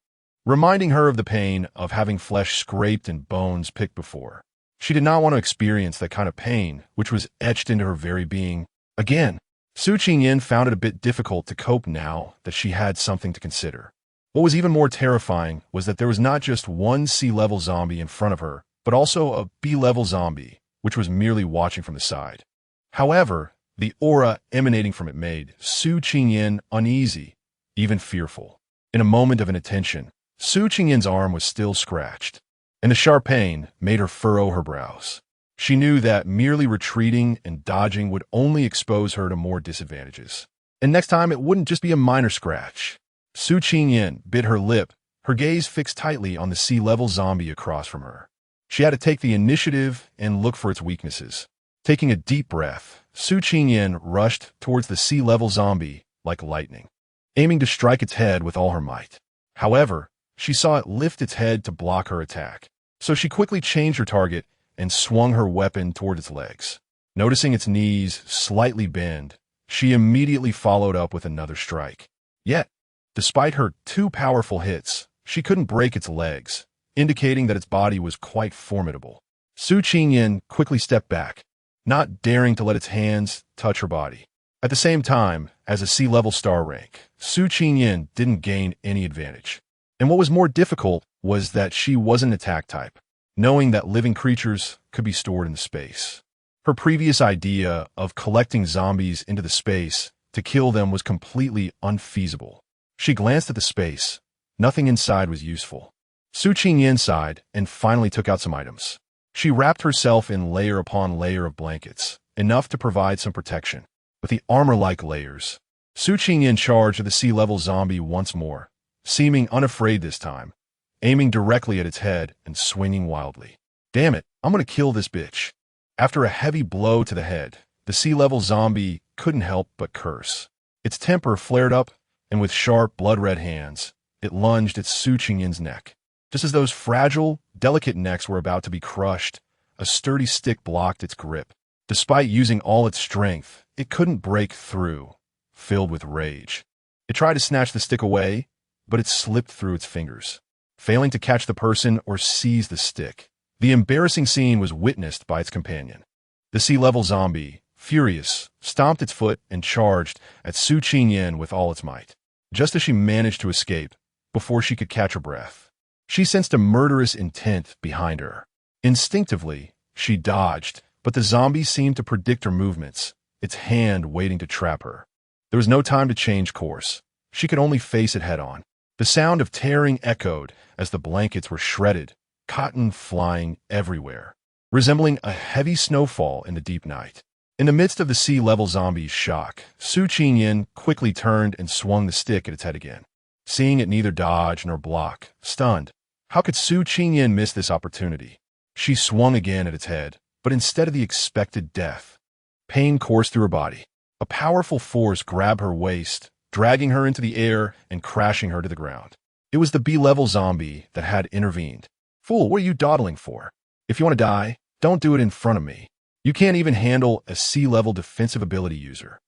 reminding her of the pain of having flesh scraped and bones picked before. She did not want to experience that kind of pain, which was etched into her very being. Again, Su Qingyan found it a bit difficult to cope now that she had something to consider. What was even more terrifying was that there was not just one C-level zombie in front of her, but also a B-level zombie, which was merely watching from the side. However, the aura emanating from it made Su Qingyan uneasy, even fearful. In a moment of inattention, Su Qingyan's arm was still scratched, and the sharp pain made her furrow her brows. She knew that merely retreating and dodging would only expose her to more disadvantages. And next time, it wouldn't just be a minor scratch. Su Qingyan bit her lip, her gaze fixed tightly on the C-level zombie across from her. She had to take the initiative and look for its weaknesses. Taking a deep breath, Su Qingyan rushed towards the C-level zombie like lightning, aiming to strike its head with all her might. However, she saw it lift its head to block her attack, so she quickly changed her target and swung her weapon toward its legs. Noticing its knees slightly bend, she immediately followed up with another strike. Yet, despite her 2 powerful hits, she couldn't break its legs, indicating that its body was quite formidable. Su Qingyan quickly stepped back, not daring to let its hands touch her body. At the same time, as a C-level star rank, Su Qingyan didn't gain any advantage. And what was more difficult was that she wasn't an attack type, knowing that living creatures could be stored in the space. Her previous idea of collecting zombies into the space to kill them was completely unfeasible. She glanced at the space. Nothing inside was useful. Su Qingyan sighed and finally took out some items. She wrapped herself in layer upon layer of blankets, enough to provide some protection. With the armor-like layers, Su Qingyan charged at the C-level zombie once more, seeming unafraid this time, aiming directly at its head and swinging wildly. "Damn it, I'm gonna kill this bitch." After a heavy blow to the head, the C-level zombie couldn't help but curse. Its temper flared up, and with sharp, blood-red hands, it lunged at Su Qingyan's neck. Just as those fragile, delicate necks were about to be crushed, a sturdy stick blocked its grip. Despite using all its strength, it couldn't break through, filled with rage. It tried to snatch the stick away, but it slipped through its fingers, failing to catch the person or seize the stick. The embarrassing scene was witnessed by its companion. The C-level zombie, furious, stomped its foot and charged at Su Qingyan with all its might. Just as she managed to escape, before she could catch her breath, she sensed a murderous intent behind her. Instinctively, she dodged, but the zombie seemed to predict her movements, its hand waiting to trap her. There was no time to change course. She could only face it head-on. The sound of tearing echoed as the blankets were shredded, cotton flying everywhere, resembling a heavy snowfall in the deep night. In the midst of the C-level zombie's shock, Su Qingyan quickly turned and swung the stick at its head again. Seeing it neither dodge nor block, stunned, how could Su Qingyan miss this opportunity? She swung again at its head, but instead of the expected death, pain coursed through her body. A powerful force grabbed her waist, dragging her into the air and crashing her to the ground. It was the B-level zombie that had intervened. "Fool, what are you dawdling for? If you want to die, don't do it in front of me." You can't even handle a sea-level defensive ability user.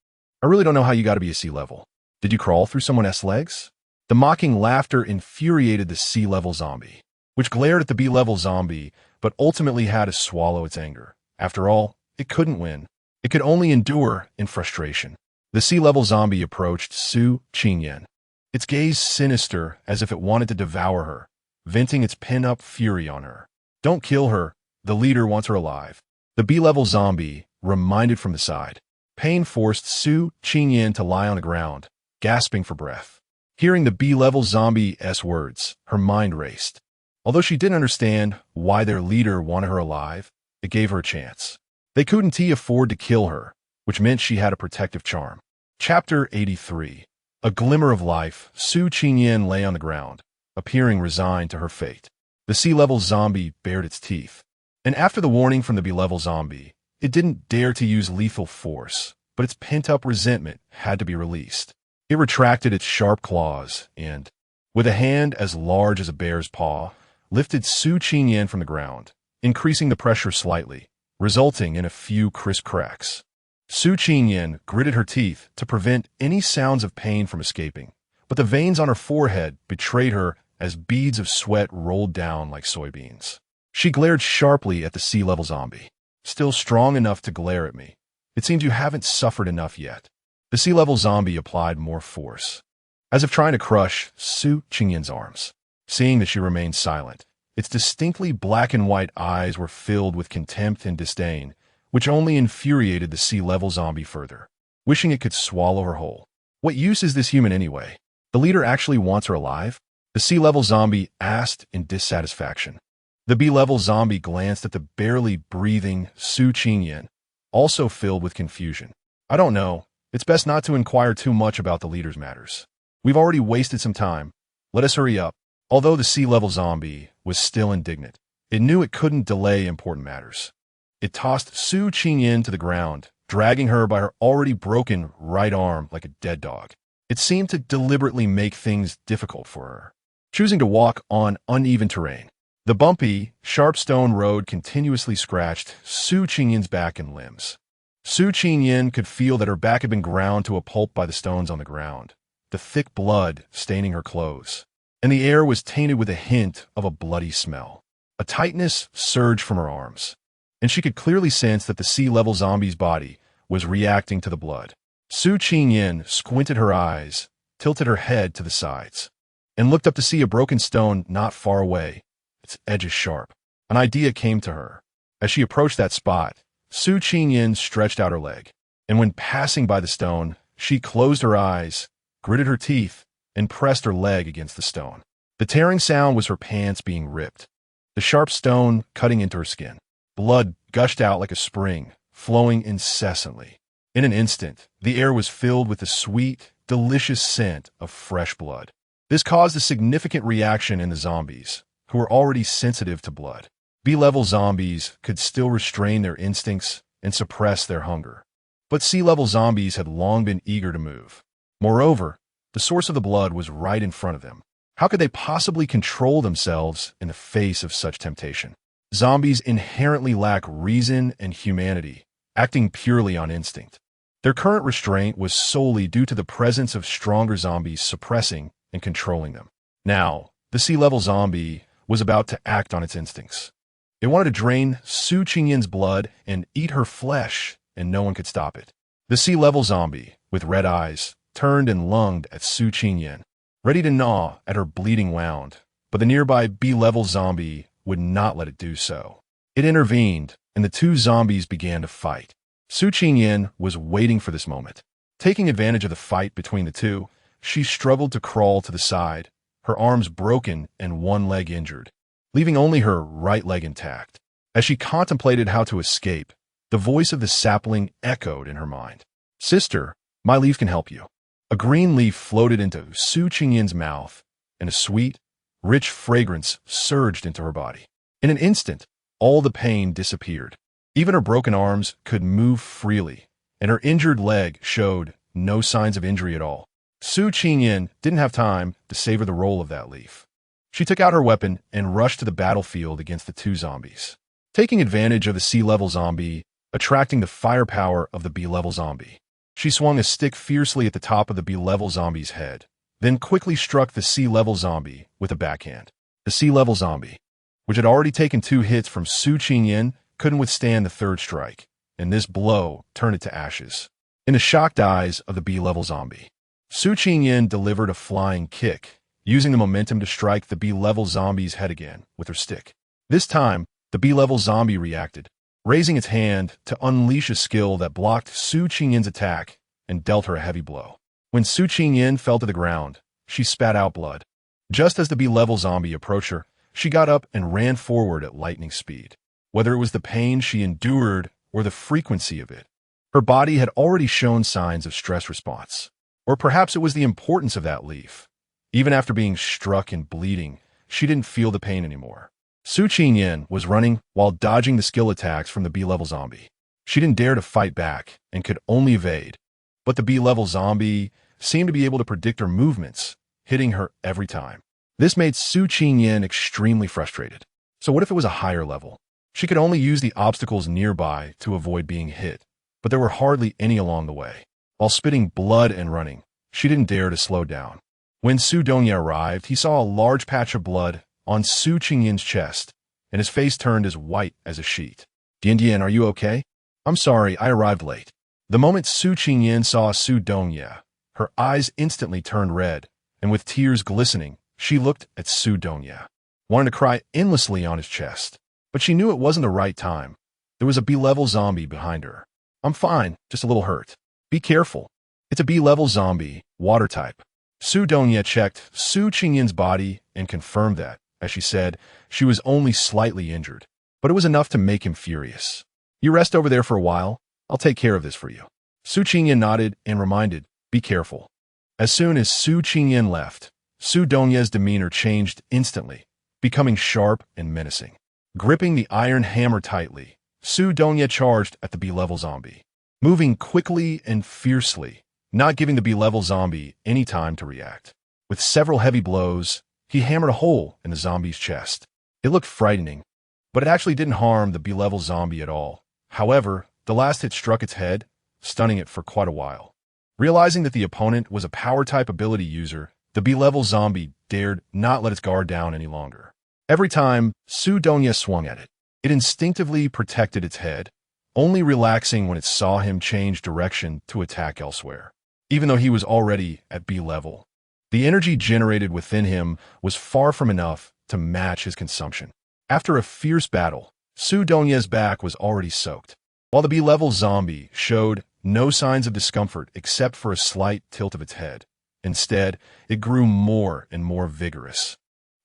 I really don't know how you got to be a sea-level. Did you crawl through someone else's legs? The mocking laughter infuriated the sea-level zombie, which glared at the B-level zombie, but ultimately had to swallow its anger. After all, it couldn't win. It could only endure in frustration. The sea-level zombie approached Su Qingyan, its gaze sinister as if it wanted to devour her, venting its pin-up fury on her. Don't kill her. The leader wants her alive. The B-level zombie reminded from the side. Pain forced Su Qingyan to lie on the ground, gasping for breath. Hearing the B-level zombie's words, her mind raced. Although she didn't understand why their leader wanted her alive, it gave her a chance. They couldn't afford to kill her, which meant she had a protective charm. Chapter 83. A glimmer of life, Su Qingyan lay on the ground, appearing resigned to her fate. The sea-level zombie bared its teeth. And after the warning from the B-level zombie, it didn't dare to use lethal force, but its pent-up resentment had to be released. It retracted its sharp claws and, with a hand as large as a bear's paw, lifted Su Qingyan from the ground, increasing the pressure slightly, resulting in a few crisp cracks. Su Qingyan gritted her teeth to prevent any sounds of pain from escaping, but the veins on her forehead betrayed her as beads of sweat rolled down like soybeans. She glared sharply at the sea-level zombie. Still strong enough to glare at me. It seems you haven't suffered enough yet. The sea-level zombie applied more force, as if trying to crush Su Qingyan's arms. Seeing that she remained silent, its distinctly black and white eyes were filled with contempt and disdain, which only infuriated the sea-level zombie further, wishing it could swallow her whole. What use is this human anyway? The leader actually wants her alive? The sea-level zombie asked in dissatisfaction. The B-level zombie glanced at the barely breathing Su Qingyan, also filled with confusion. I don't know. It's best not to inquire too much about the leader's matters. We've already wasted some time. Let us hurry up. Although the sea-level zombie was still indignant, it knew it couldn't delay important matters. It tossed Su Qingyan to the ground, dragging her by her already broken right arm like a dead dog. It seemed to deliberately make things difficult for her, choosing to walk on uneven terrain. The bumpy, sharp stone road continuously scratched Su Qingyan's back and limbs. Su Qingyan could feel that her back had been ground to a pulp by the stones on the ground, the thick blood staining her clothes, and the air was tainted with a hint of a bloody smell. A tightness surged from her arms, and she could clearly sense that the sea-level zombie's body was reacting to the blood. Su Qingyan squinted her eyes, tilted her head to the sides, and looked up to see a broken stone not far away, its edges sharp. An idea came to her. As she approached that spot, Su Qingyan stretched out her leg, and when passing by the stone, she closed her eyes, gritted her teeth, and pressed her leg against the stone. The tearing sound was her pants being ripped, the sharp stone cutting into her skin. Blood gushed out like a spring, flowing incessantly. In an instant, the air was filled with the sweet, delicious scent of fresh blood. This caused a significant reaction in the zombies, who were already sensitive to blood. B-level zombies could still restrain their instincts and suppress their hunger, but sea-level zombies had long been eager to move. Moreover, the source of the blood was right in front of them. How could they possibly control themselves in the face of such temptation? Zombies inherently lack reason and humanity, acting purely on instinct. Their current restraint was solely due to the presence of stronger zombies suppressing and controlling them. Now, the sea-level zombie was about to act on its instincts. It wanted to drain Su Qingyan's blood and eat her flesh, and no one could stop it. The sea-level zombie, with red eyes, turned and lunged at Su Qingyan, ready to gnaw at her bleeding wound, but the nearby B-level zombie would not let it do so. It intervened, and the two zombies began to fight. Su Qingyan was waiting for this moment. Taking advantage of the fight between the two, she struggled to crawl to the side, her arms broken and one leg injured, leaving only her right leg intact. As she contemplated how to escape, the voice of the sapling echoed in her mind. "Sister, my leaf can help you." A green leaf floated into Su Qingyan's mouth, and a sweet, rich fragrance surged into her body. In an instant, all the pain disappeared. Even her broken arms could move freely, and her injured leg showed no signs of injury at all. Su Qingyan didn't have time to savor the roll of that leaf. She took out her weapon and rushed to the battlefield against the two zombies. Taking advantage of the sea-level zombie attracting the firepower of the B-level zombie. She swung a stick fiercely at the top of the B-level zombie's head, then quickly struck the C-level zombie with a backhand. The C-level zombie, which had already taken 2 hits from Su Qingyan, couldn't withstand the third strike, and this blow turned it to ashes. In the shocked eyes of the B-level zombie, Su Qingyan delivered a flying kick, using the momentum to strike the B-level zombie's head again with her stick. This time, the B-level zombie reacted, raising its hand to unleash a skill that blocked Su Qingyan's attack and dealt her a heavy blow. When Su Qingyan fell to the ground, she spat out blood. Just as the B-level zombie approached her, she got up and ran forward at lightning speed. Whether it was the pain she endured or the frequency of it, her body had already shown signs of stress response. Or perhaps it was the importance of that leaf. Even after being struck and bleeding, she didn't feel the pain anymore. Su Qingyan was running while dodging the skill attacks from the B-level zombie. She didn't dare to fight back and could only evade. But the B-level zombie seemed to be able to predict her movements, hitting her every time. This made Su Qingyan extremely frustrated. So what if it was a higher level? She could only use the obstacles nearby to avoid being hit, but there were hardly any along the way. While spitting blood and running, she didn't dare to slow down. When Su Dongye arrived, he saw a large patch of blood on Su Qingyan's chest, and his face turned as white as a sheet. "Dian, are you okay?" "I'm sorry, I arrived late." The moment Su Qingyan saw Su Dongye, her eyes instantly turned red, and with tears glistening, she looked at Su Dongye, wanting to cry endlessly on his chest. But she knew it wasn't the right time. There was a B-level zombie behind her. "I'm fine, just a little hurt. Be careful. It's a B-level zombie, water type." Su Dongye checked Su Qingyan's body and confirmed that, as she said, she was only slightly injured. But it was enough to make him furious. "You rest over there for a while. I'll take care of this for you." Su Qingyan nodded and reminded, "Be careful." As soon as Su Qingyan left, Su Dongye's demeanor changed instantly, becoming sharp and menacing. Gripping the iron hammer tightly, Su Dongye charged at the B-level zombie, moving quickly and fiercely, not giving the B-level zombie any time to react. With several heavy blows, he hammered a hole in the zombie's chest. It looked frightening, but it actually didn't harm the B-level zombie at all. However, the last hit struck its head, stunning it for quite a while. Realizing that the opponent was a power-type ability user, the B-level zombie dared not let its guard down any longer. Every time Su Dongye swung at it, it instinctively protected its head, only relaxing when it saw him change direction to attack elsewhere. Even though he was already at B-level, the energy generated within him was far from enough to match his consumption. After a fierce battle, Su Dongye's back was already soaked, while the B-level zombie showed no signs of discomfort except for a slight tilt of its head. Instead, it grew more and more vigorous.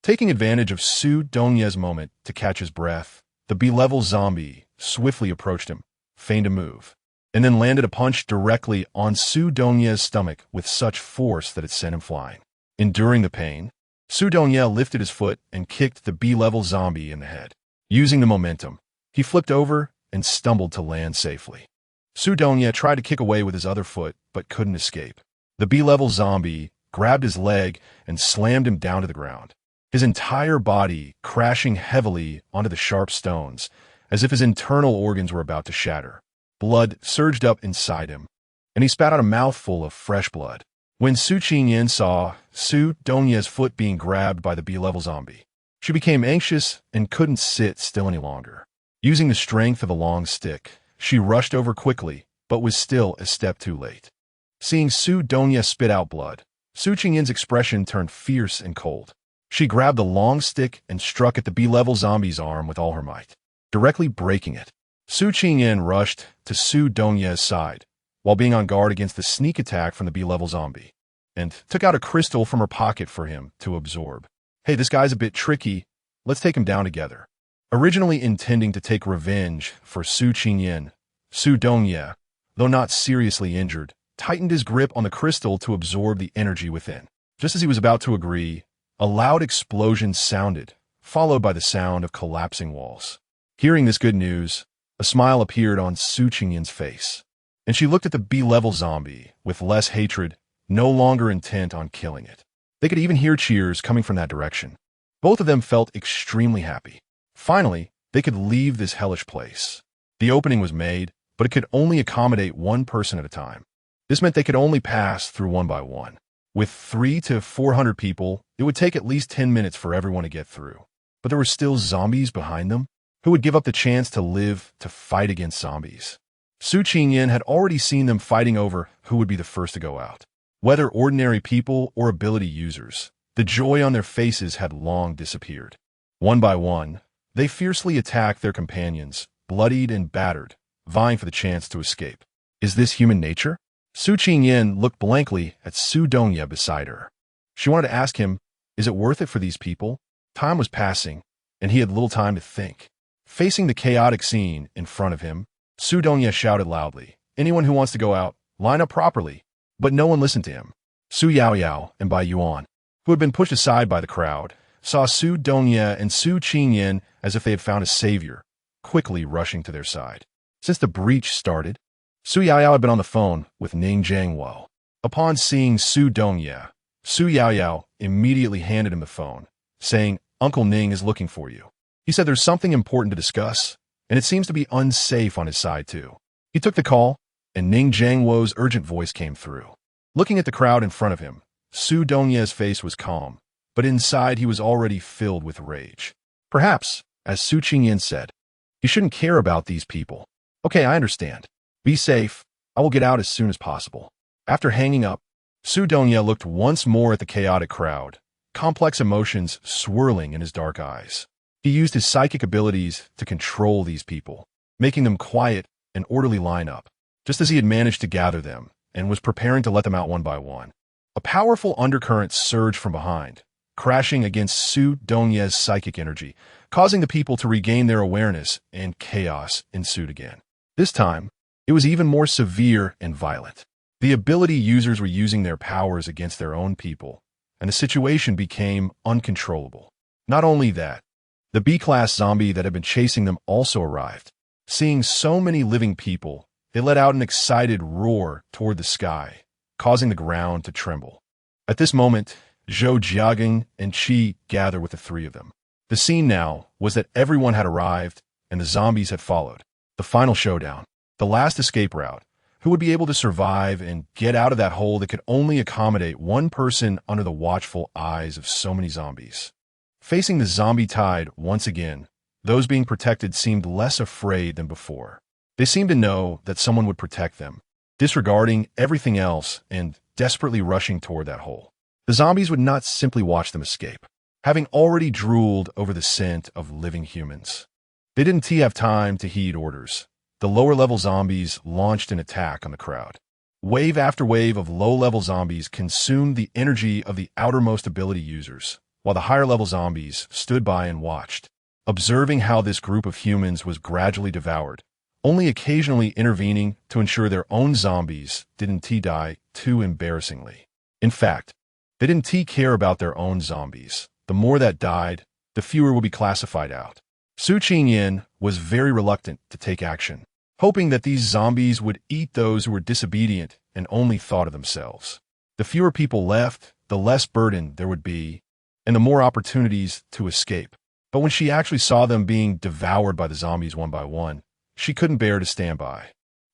Taking advantage of Su Dongye's moment to catch his breath, the B-level zombie swiftly approached him, feigned a move, and then landed a punch directly on Su Dongye's stomach with such force that it sent him flying. Enduring the pain, Su Dongye lifted his foot and kicked the B-level zombie in the head. Using the momentum, he flipped over and stumbled to land safely. Su Dongye tried to kick away with his other foot, but couldn't escape. The B-level zombie grabbed his leg and slammed him down to the ground, his entire body crashing heavily onto the sharp stones, as if his internal organs were about to shatter. Blood surged up inside him, and he spat out a mouthful of fresh blood. When Su Qingyan saw Su Dongye's foot being grabbed by the B-level zombie, she became anxious and couldn't sit still any longer. Using the strength of a long stick, she rushed over quickly, but was still a step too late. Seeing Su Dongye spit out blood, Su Qingyan's expression turned fierce and cold. She grabbed the long stick and struck at the B-level zombie's arm with all her might, directly breaking it. Su Qingyan rushed to Su Dongye's side, while being on guard against the sneak attack from the B-level zombie, and took out a crystal from her pocket for him to absorb. "Hey, this guy's a bit tricky. Let's take him down together." Originally intending to take revenge for Su Qingyan, Su Dongye, though not seriously injured, tightened his grip on the crystal to absorb the energy within. Just as he was about to agree, a loud explosion sounded, followed by the sound of collapsing walls. Hearing this good news, a smile appeared on Su Qingyan's face, and she looked at the B-level zombie with less hatred, no longer intent on killing it. They could even hear cheers coming from that direction. Both of them felt extremely happy. Finally, they could leave this hellish place. The opening was made, but it could only accommodate one person at a time. This meant they could only pass through one by one. With 300 to 400 people, it would take at least 10 minutes for everyone to get through. But there were still zombies behind them who would give up the chance to live to fight against zombies. Su Qingyan had already seen them fighting over who would be the first to go out. Whether ordinary people or ability users, the joy on their faces had long disappeared. One by one, they fiercely attacked their companions, bloodied and battered, vying for the chance to escape. Is this human nature? Su Qingyan looked blankly at Su Dongye beside her. She wanted to ask him, is it worth it for these people? Time was passing, and he had little time to think. Facing the chaotic scene in front of him, Su Dongye shouted loudly, anyone who wants to go out, line up properly. But no one listened to him. Su Yaoyao and Bai Yuan, who had been pushed aside by the crowd, saw Su Dongye and Su Qingyan as if they had found a savior, quickly rushing to their side. Since the breach started, Su Yaoyao had been on the phone with Ning Jiangwo. Upon seeing Su Dongye, Su Yaoyao immediately handed him the phone, saying, Uncle Ning is looking for you. He said there's something important to discuss, and it seems to be unsafe on his side too. He took the call, and Ning Jiangwo's urgent voice came through. Looking at the crowd in front of him, Su Dongye's face was calm, but inside he was already filled with rage. Perhaps, as Su Qingyan said, you shouldn't care about these people. Okay, I understand. Be safe. I will get out as soon as possible. After hanging up, Su Dongye looked once more at the chaotic crowd, complex emotions swirling in his dark eyes. He used his psychic abilities to control these people, making them quiet and orderly line up, just as he had managed to gather them and was preparing to let them out one by one. A powerful undercurrent surged from behind, crashing against Su Dongye's psychic energy, causing the people to regain their awareness, and chaos ensued again. This time, it was even more severe and violent. The ability users were using their powers against their own people, and the situation became uncontrollable. Not only that, the B-class zombie that had been chasing them also arrived. Seeing so many living people, they let out an excited roar toward the sky, causing the ground to tremble. At this moment, Zhou Jiaging and Qi gathered with the three of them. The scene now was that everyone had arrived, and the zombies had followed. The final showdown, the last escape route, who would be able to survive and get out of that hole that could only accommodate one person under the watchful eyes of so many zombies. Facing the zombie tide once again, those being protected seemed less afraid than before. They seemed to know that someone would protect them, disregarding everything else and desperately rushing toward that hole. The zombies would not simply watch them escape, having already drooled over the scent of living humans. They didn't have time to heed orders. The lower-level zombies launched an attack on the crowd. Wave after wave of low-level zombies consumed the energy of the outermost ability users, while the higher-level zombies stood by and watched, observing how this group of humans was gradually devoured, only occasionally intervening to ensure their own zombies didn't die too embarrassingly. In fact, they didn't care about their own zombies. The more that died, the fewer would be classified out. Su Qingyan was very reluctant to take action, hoping that these zombies would eat those who were disobedient and only thought of themselves. The fewer people left, the less burden there would be, and the more opportunities to escape. But when she actually saw them being devoured by the zombies one by one, she couldn't bear to stand by.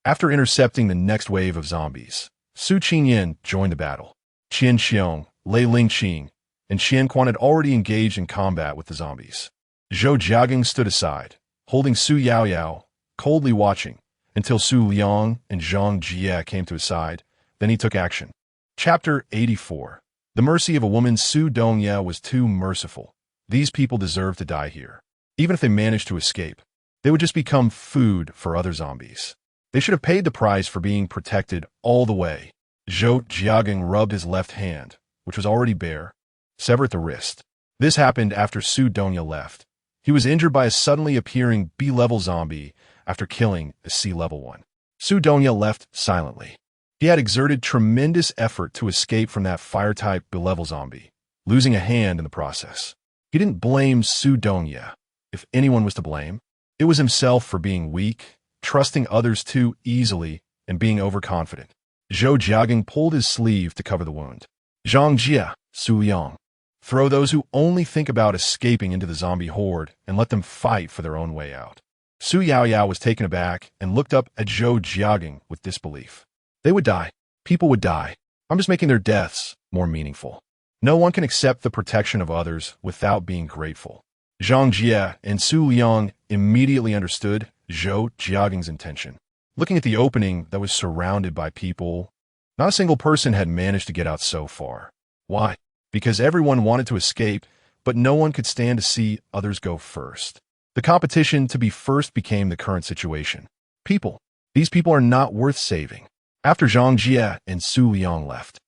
After intercepting the next wave of zombies, Su Qingyan joined the battle. Qian Xiong, Lei Lingqing, and Qian Quan had already engaged in combat with the zombies. Zhou Jiaging stood aside, holding Su Yaoyao, coldly watching, until Su Liang and Zhang Jie came to his side. Then he took action. Chapter 84. The mercy of a woman. Su Dongye was too merciful. These people deserved to die here. Even if they managed to escape, they would just become food for other zombies. They should have paid the price for being protected all the way. Zhou Jiaging rubbed his left hand, which was already bare, severed the wrist. This happened after Su Dongye left. He was injured by a suddenly appearing B-level zombie after killing a C-level one. Su Dongye left silently. He had exerted tremendous effort to escape from that fire-type B-level zombie, losing a hand in the process. He didn't blame Su Dongye. If anyone was to blame, it was himself for being weak, trusting others too easily, and being overconfident. Zhou Jiaging pulled his sleeve to cover the wound. Zhang Jie, Su Liang. Throw those who only think about escaping into the zombie horde and let them fight for their own way out. Su Yaoyao was taken aback and looked up at Zhou Jiaging with disbelief. They would die. People would die. I'm just making their deaths more meaningful. No one can accept the protection of others without being grateful. Zhang Jie and Su Liang immediately understood Zhou Jiaging's intention. Looking at the opening that was surrounded by people, not a single person had managed to get out so far. Why? Because everyone wanted to escape, but no one could stand to see others go first. The competition to be first became the current situation. People. These people are not worth saving. After Zhang Jie and Su Liang left,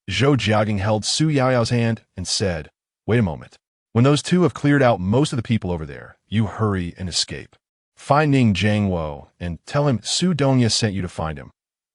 Zhou Jiaging held Su Yaoyao's hand and said, "Wait a moment. When those two have cleared out most of the people over there, you hurry and escape. Find Ning Jiangwo and tell him Su Dongya sent you to find him.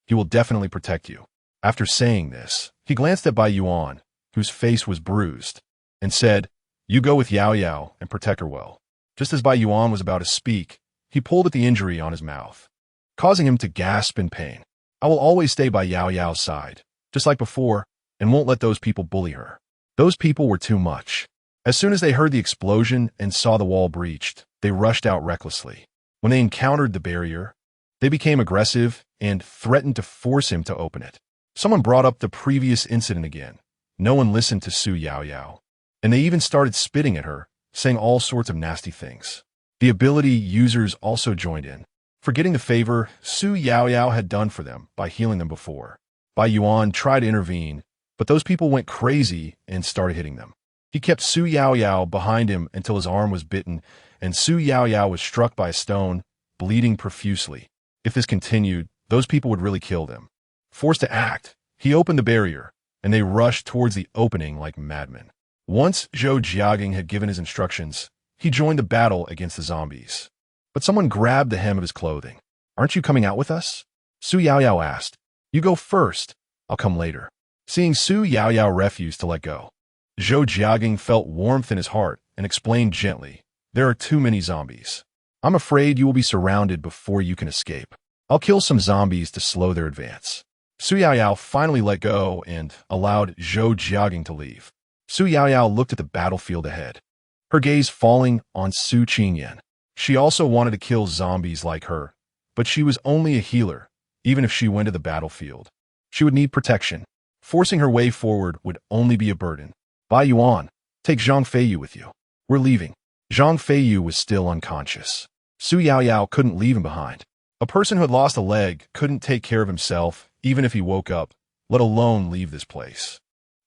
He will definitely protect you." After saying this, he glanced at Bai Yuan, whose face was bruised, and said, "You go with Yao Yao and protect her well." Just as Bai Yuan was about to speak, he pulled at the injury on his mouth, causing him to gasp in pain. "I will always stay by Yao Yao's side, just like before, and won't let those people bully her." Those people were too much. As soon as they heard the explosion and saw the wall breached, they rushed out recklessly. When they encountered the barrier, they became aggressive and threatened to force him to open it. Someone brought up the previous incident again. No one listened to Su Yaoyao, and they even started spitting at her, saying all sorts of nasty things. The ability users also joined in, forgetting the favor Su Yaoyao had done for them by healing them before. Bai Yuan tried to intervene, but those people went crazy and started hitting them. He kept Su Yaoyao behind him until his arm was bitten, and Su Yaoyao was struck by a stone, bleeding profusely. If this continued, those people would really kill them. Forced to act, he opened the barrier, and they rushed towards the opening like madmen. Once Zhou Jiaging had given his instructions, he joined the battle against the zombies. But someone grabbed the hem of his clothing. "Aren't you coming out with us?" Su Yaoyao asked. "You go first. I'll come later." Seeing Su Yaoyao refuse to let go, Zhou Jiaging felt warmth in his heart and explained gently, "There are too many zombies. I'm afraid you will be surrounded before you can escape. I'll kill some zombies to slow their advance." Su Yaoyao finally let go and allowed Zhou Jiaging to leave. Su Yaoyao looked at the battlefield ahead, her gaze falling on Su Qingyan. She also wanted to kill zombies like her, but she was only a healer. Even if she went to the battlefield, she would need protection. Forcing her way forward would only be a burden. "Bai Yuan, take Zhang Feiyu with you. We're leaving." Zhang Feiyu was still unconscious. Su Yaoyao couldn't leave him behind. A person who had lost a leg couldn't take care of himself even if he woke up, let alone leave this place.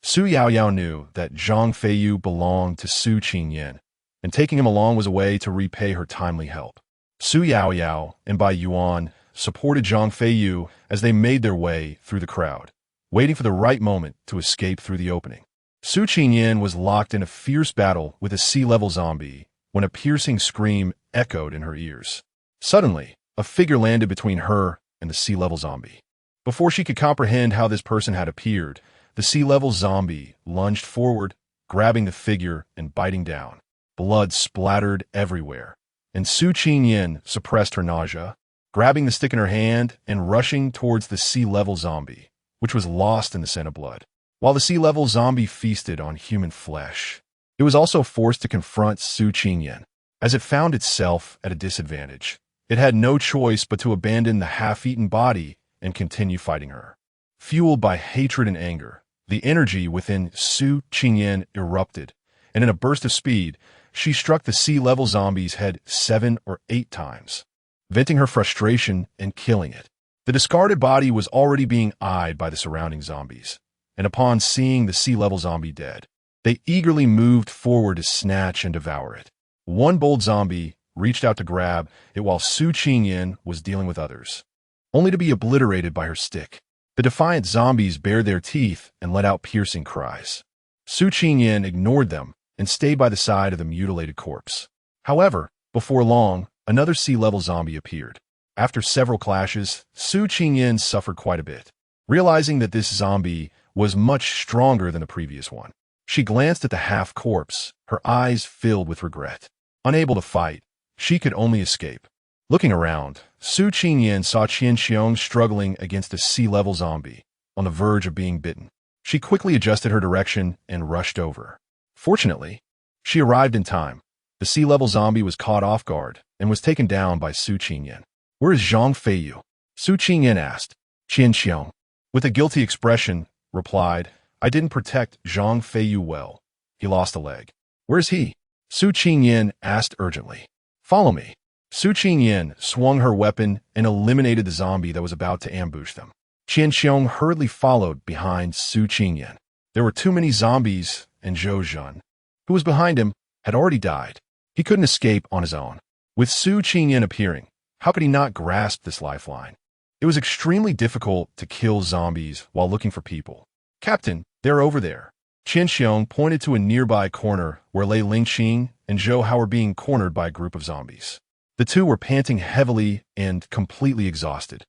Su Yaoyao knew that Zhang Feiyu belonged to Su Qingyan, and taking him along was a way to repay her timely help. Su Yaoyao and Bai Yuan supported Zhang Feiyu as they made their way through the crowd, waiting for the right moment to escape through the opening. Su Qingyan was locked in a fierce battle with a sea-level zombie when a piercing scream echoed in her ears. Suddenly, a figure landed between her and the sea-level zombie. Before she could comprehend how this person had appeared, the sea-level zombie lunged forward, grabbing the figure and biting down. Blood splattered everywhere, and Su Qingyan suppressed her nausea, grabbing the stick in her hand and rushing towards the sea-level zombie, which was lost in the scent of blood. While the sea-level zombie feasted on human flesh, it was also forced to confront Su Qingyan. As it found itself at a disadvantage, it had no choice but to abandon the half-eaten body and continue fighting her. Fueled by hatred and anger, the energy within Su Qingyan erupted, and in a burst of speed, she struck the sea-level zombie's head 7 or 8 times, venting her frustration and killing it. The discarded body was already being eyed by the surrounding zombies, and upon seeing the sea-level zombie dead, they eagerly moved forward to snatch and devour it. One bold zombie reached out to grab it while Su Qingyan was dealing with others, only to be obliterated by her stick. The defiant zombies bared their teeth and let out piercing cries. Su Qingyan ignored them and stayed by the side of the mutilated corpse. However, before long, another sea-level zombie appeared. After several clashes, Su Qingyan suffered quite a bit. Realizing that this zombie was much stronger than the previous one, she glanced at the half-corpse, her eyes filled with regret. Unable to fight, she could only escape. Looking around, Su Qingyan saw Qian Xiong struggling against a sea-level zombie, on the verge of being bitten. She quickly adjusted her direction and rushed over. Fortunately, she arrived in time. The sea-level zombie was caught off guard and was taken down by Su Qingyan. "Where is Zhang Feiyu?" Su Qingyan asked. Qian Xiong, with a guilty expression, replied, "I didn't protect Zhang Feiyu well. He lost a leg." "Where's he?" Su Qingyan asked urgently. "Follow me." Su Qingyan swung her weapon and eliminated the zombie that was about to ambush them. Qian Xiong hurriedly followed behind Su Qingyan. There were too many zombies, and Zhou Zhun, who was behind him, had already died. He couldn't escape on his own. With Su Qingyan appearing, how could he not grasp this lifeline? It was extremely difficult to kill zombies while looking for people. "Captain, they're over there." Qian Xiong pointed to a nearby corner where Lei Lingqing and Zhou Hao were being cornered by a group of zombies. The two were panting heavily and completely exhausted.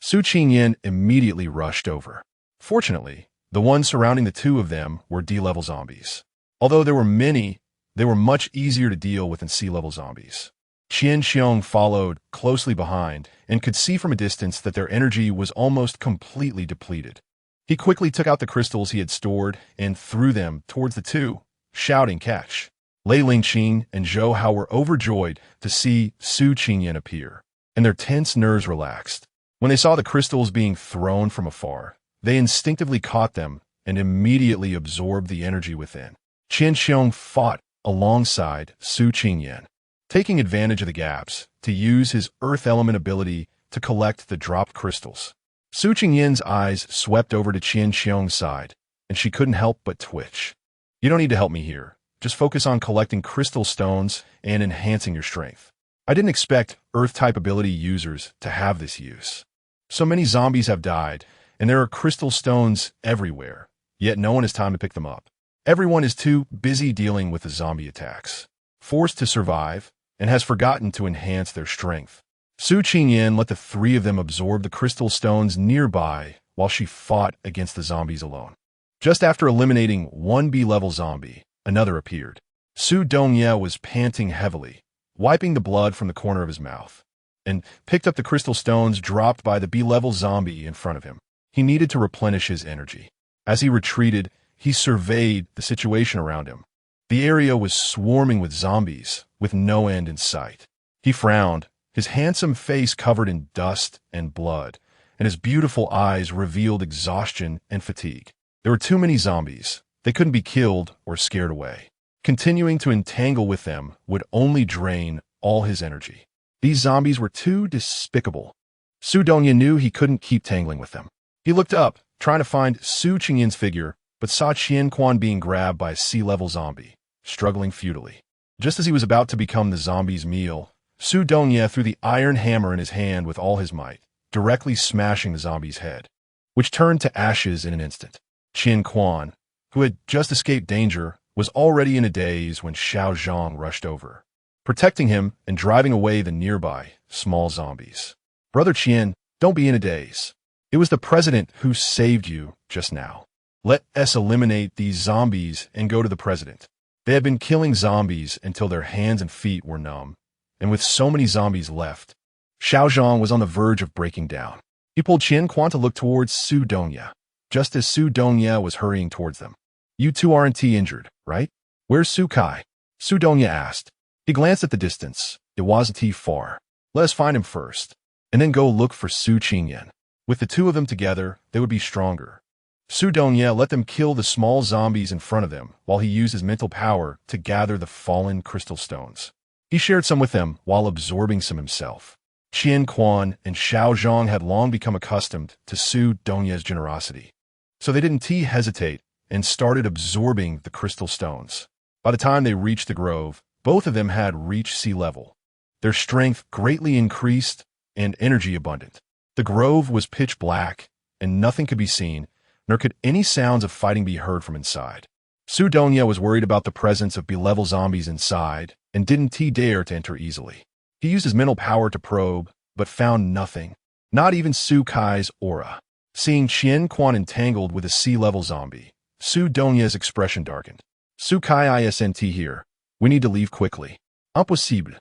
Su Qingyan immediately rushed over. Fortunately, the ones surrounding the two of them were D-level zombies. Although there were many, they were much easier to deal with than C-level zombies. Qian Xiong followed closely behind and could see from a distance that their energy was almost completely depleted. He quickly took out the crystals he had stored and threw them towards the two, shouting, "Catch!" Lei Lingqing and Zhou Hao were overjoyed to see Su Qingyan appear, and their tense nerves relaxed. When they saw the crystals being thrown from afar, they instinctively caught them and immediately absorbed the energy within. Qian Xiong fought alongside Su Qingyan, taking advantage of the gaps to use his earth element ability to collect the dropped crystals. Su Qingyan's eyes swept over to Qian Xiong's side, and she couldn't help but twitch. "You don't need to help me here. Just focus on collecting crystal stones and enhancing your strength." I didn't expect Earth-type ability users to have this use. So many zombies have died, and there are crystal stones everywhere, yet no one has time to pick them up. Everyone is too busy dealing with the zombie attacks, forced to survive, and has forgotten to enhance their strength. Su Qingyan let the three of them absorb the crystal stones nearby while she fought against the zombies alone. Just after eliminating one B-level zombie, another appeared. Su Dongye was panting heavily, wiping the blood from the corner of his mouth, and picked up the crystal stones dropped by the B-level zombie in front of him. He needed to replenish his energy. As he retreated, he surveyed the situation around him. The area was swarming with zombies, with no end in sight. He frowned, his handsome face covered in dust and blood, and his beautiful eyes revealed exhaustion and fatigue. There were too many zombies. They couldn't be killed or scared away. Continuing to entangle with them would only drain all his energy. These zombies were too despicable. Su Dongye knew he couldn't keep tangling with them. He looked up, trying to find Su Qingyan's figure, but saw Qian Quan being grabbed by a sea-level zombie, struggling futilely. Just as he was about to become the zombie's meal, Su Dongye threw the iron hammer in his hand with all his might, directly smashing the zombie's head, which turned to ashes in an instant. Qian Quan, who had just escaped danger, was already in a daze when Xiao Zhang rushed over, protecting him and driving away the nearby small zombies. "Brother Qian, don't be in a daze. It was the president who saved you just now. Let us eliminate these zombies and go to the president." They had been killing zombies until their hands and feet were numb, and with so many zombies left, Xiao Zhang was on the verge of breaking down. He pulled Qian Quan to look towards Su Dongye, just as Su Dongye was hurrying towards them. "You two aren't injured, right? Where's Su Kai?" Su Dongye asked. He glanced at the distance. It wasn't far. "Let us find him first, and then go look for Su Qingyan. With the two of them together, they would be stronger." Su Dongye let them kill the small zombies in front of them while he used his mental power to gather the fallen crystal stones. He shared some with them while absorbing some himself. Qian Quan and Xiao Zhang had long become accustomed to Su Dongye's generosity, so they didn't hesitate and started absorbing the crystal stones. By the time they reached the grove, both of them had reached sea level. Their strength greatly increased and energy abundant. The grove was pitch black, and nothing could be seen, nor could any sounds of fighting be heard from inside. Su Dongye was worried about the presence of B-level zombies inside and didn't dare to enter easily. He used his mental power to probe, but found nothing, not even Su Kai's aura. Seeing Qian Quan entangled with a sea-level zombie, Su Dongye's expression darkened. "Su Kai isn't here. We need to leave quickly." "Impossible.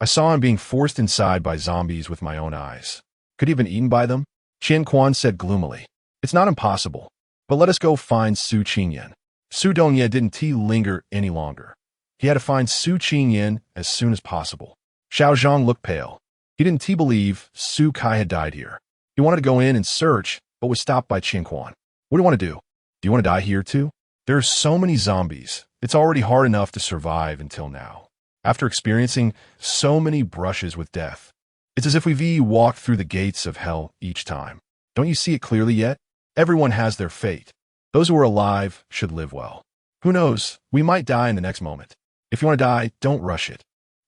I saw him being forced inside by zombies with my own eyes. Could he have been eaten by them?" Qian Quan said gloomily. "It's not impossible, but let us go find Su Qingyan." Su Dongye didn't linger any longer. He had to find Su Qingyan as soon as possible. Xiao Zhang looked pale. He didn't believe Su Kai had died here. He wanted to go in and search, but was stopped by Qin Quan. What do you want to do? Do you want to die here too? There are so many zombies. It's already hard enough to survive until now. After experiencing so many brushes with death, it's as if we've walked through the gates of hell each time. Don't you see it clearly yet? Everyone has their fate. Those who are alive should live well. Who knows? We might die in the next moment. If you want to die, don't rush it.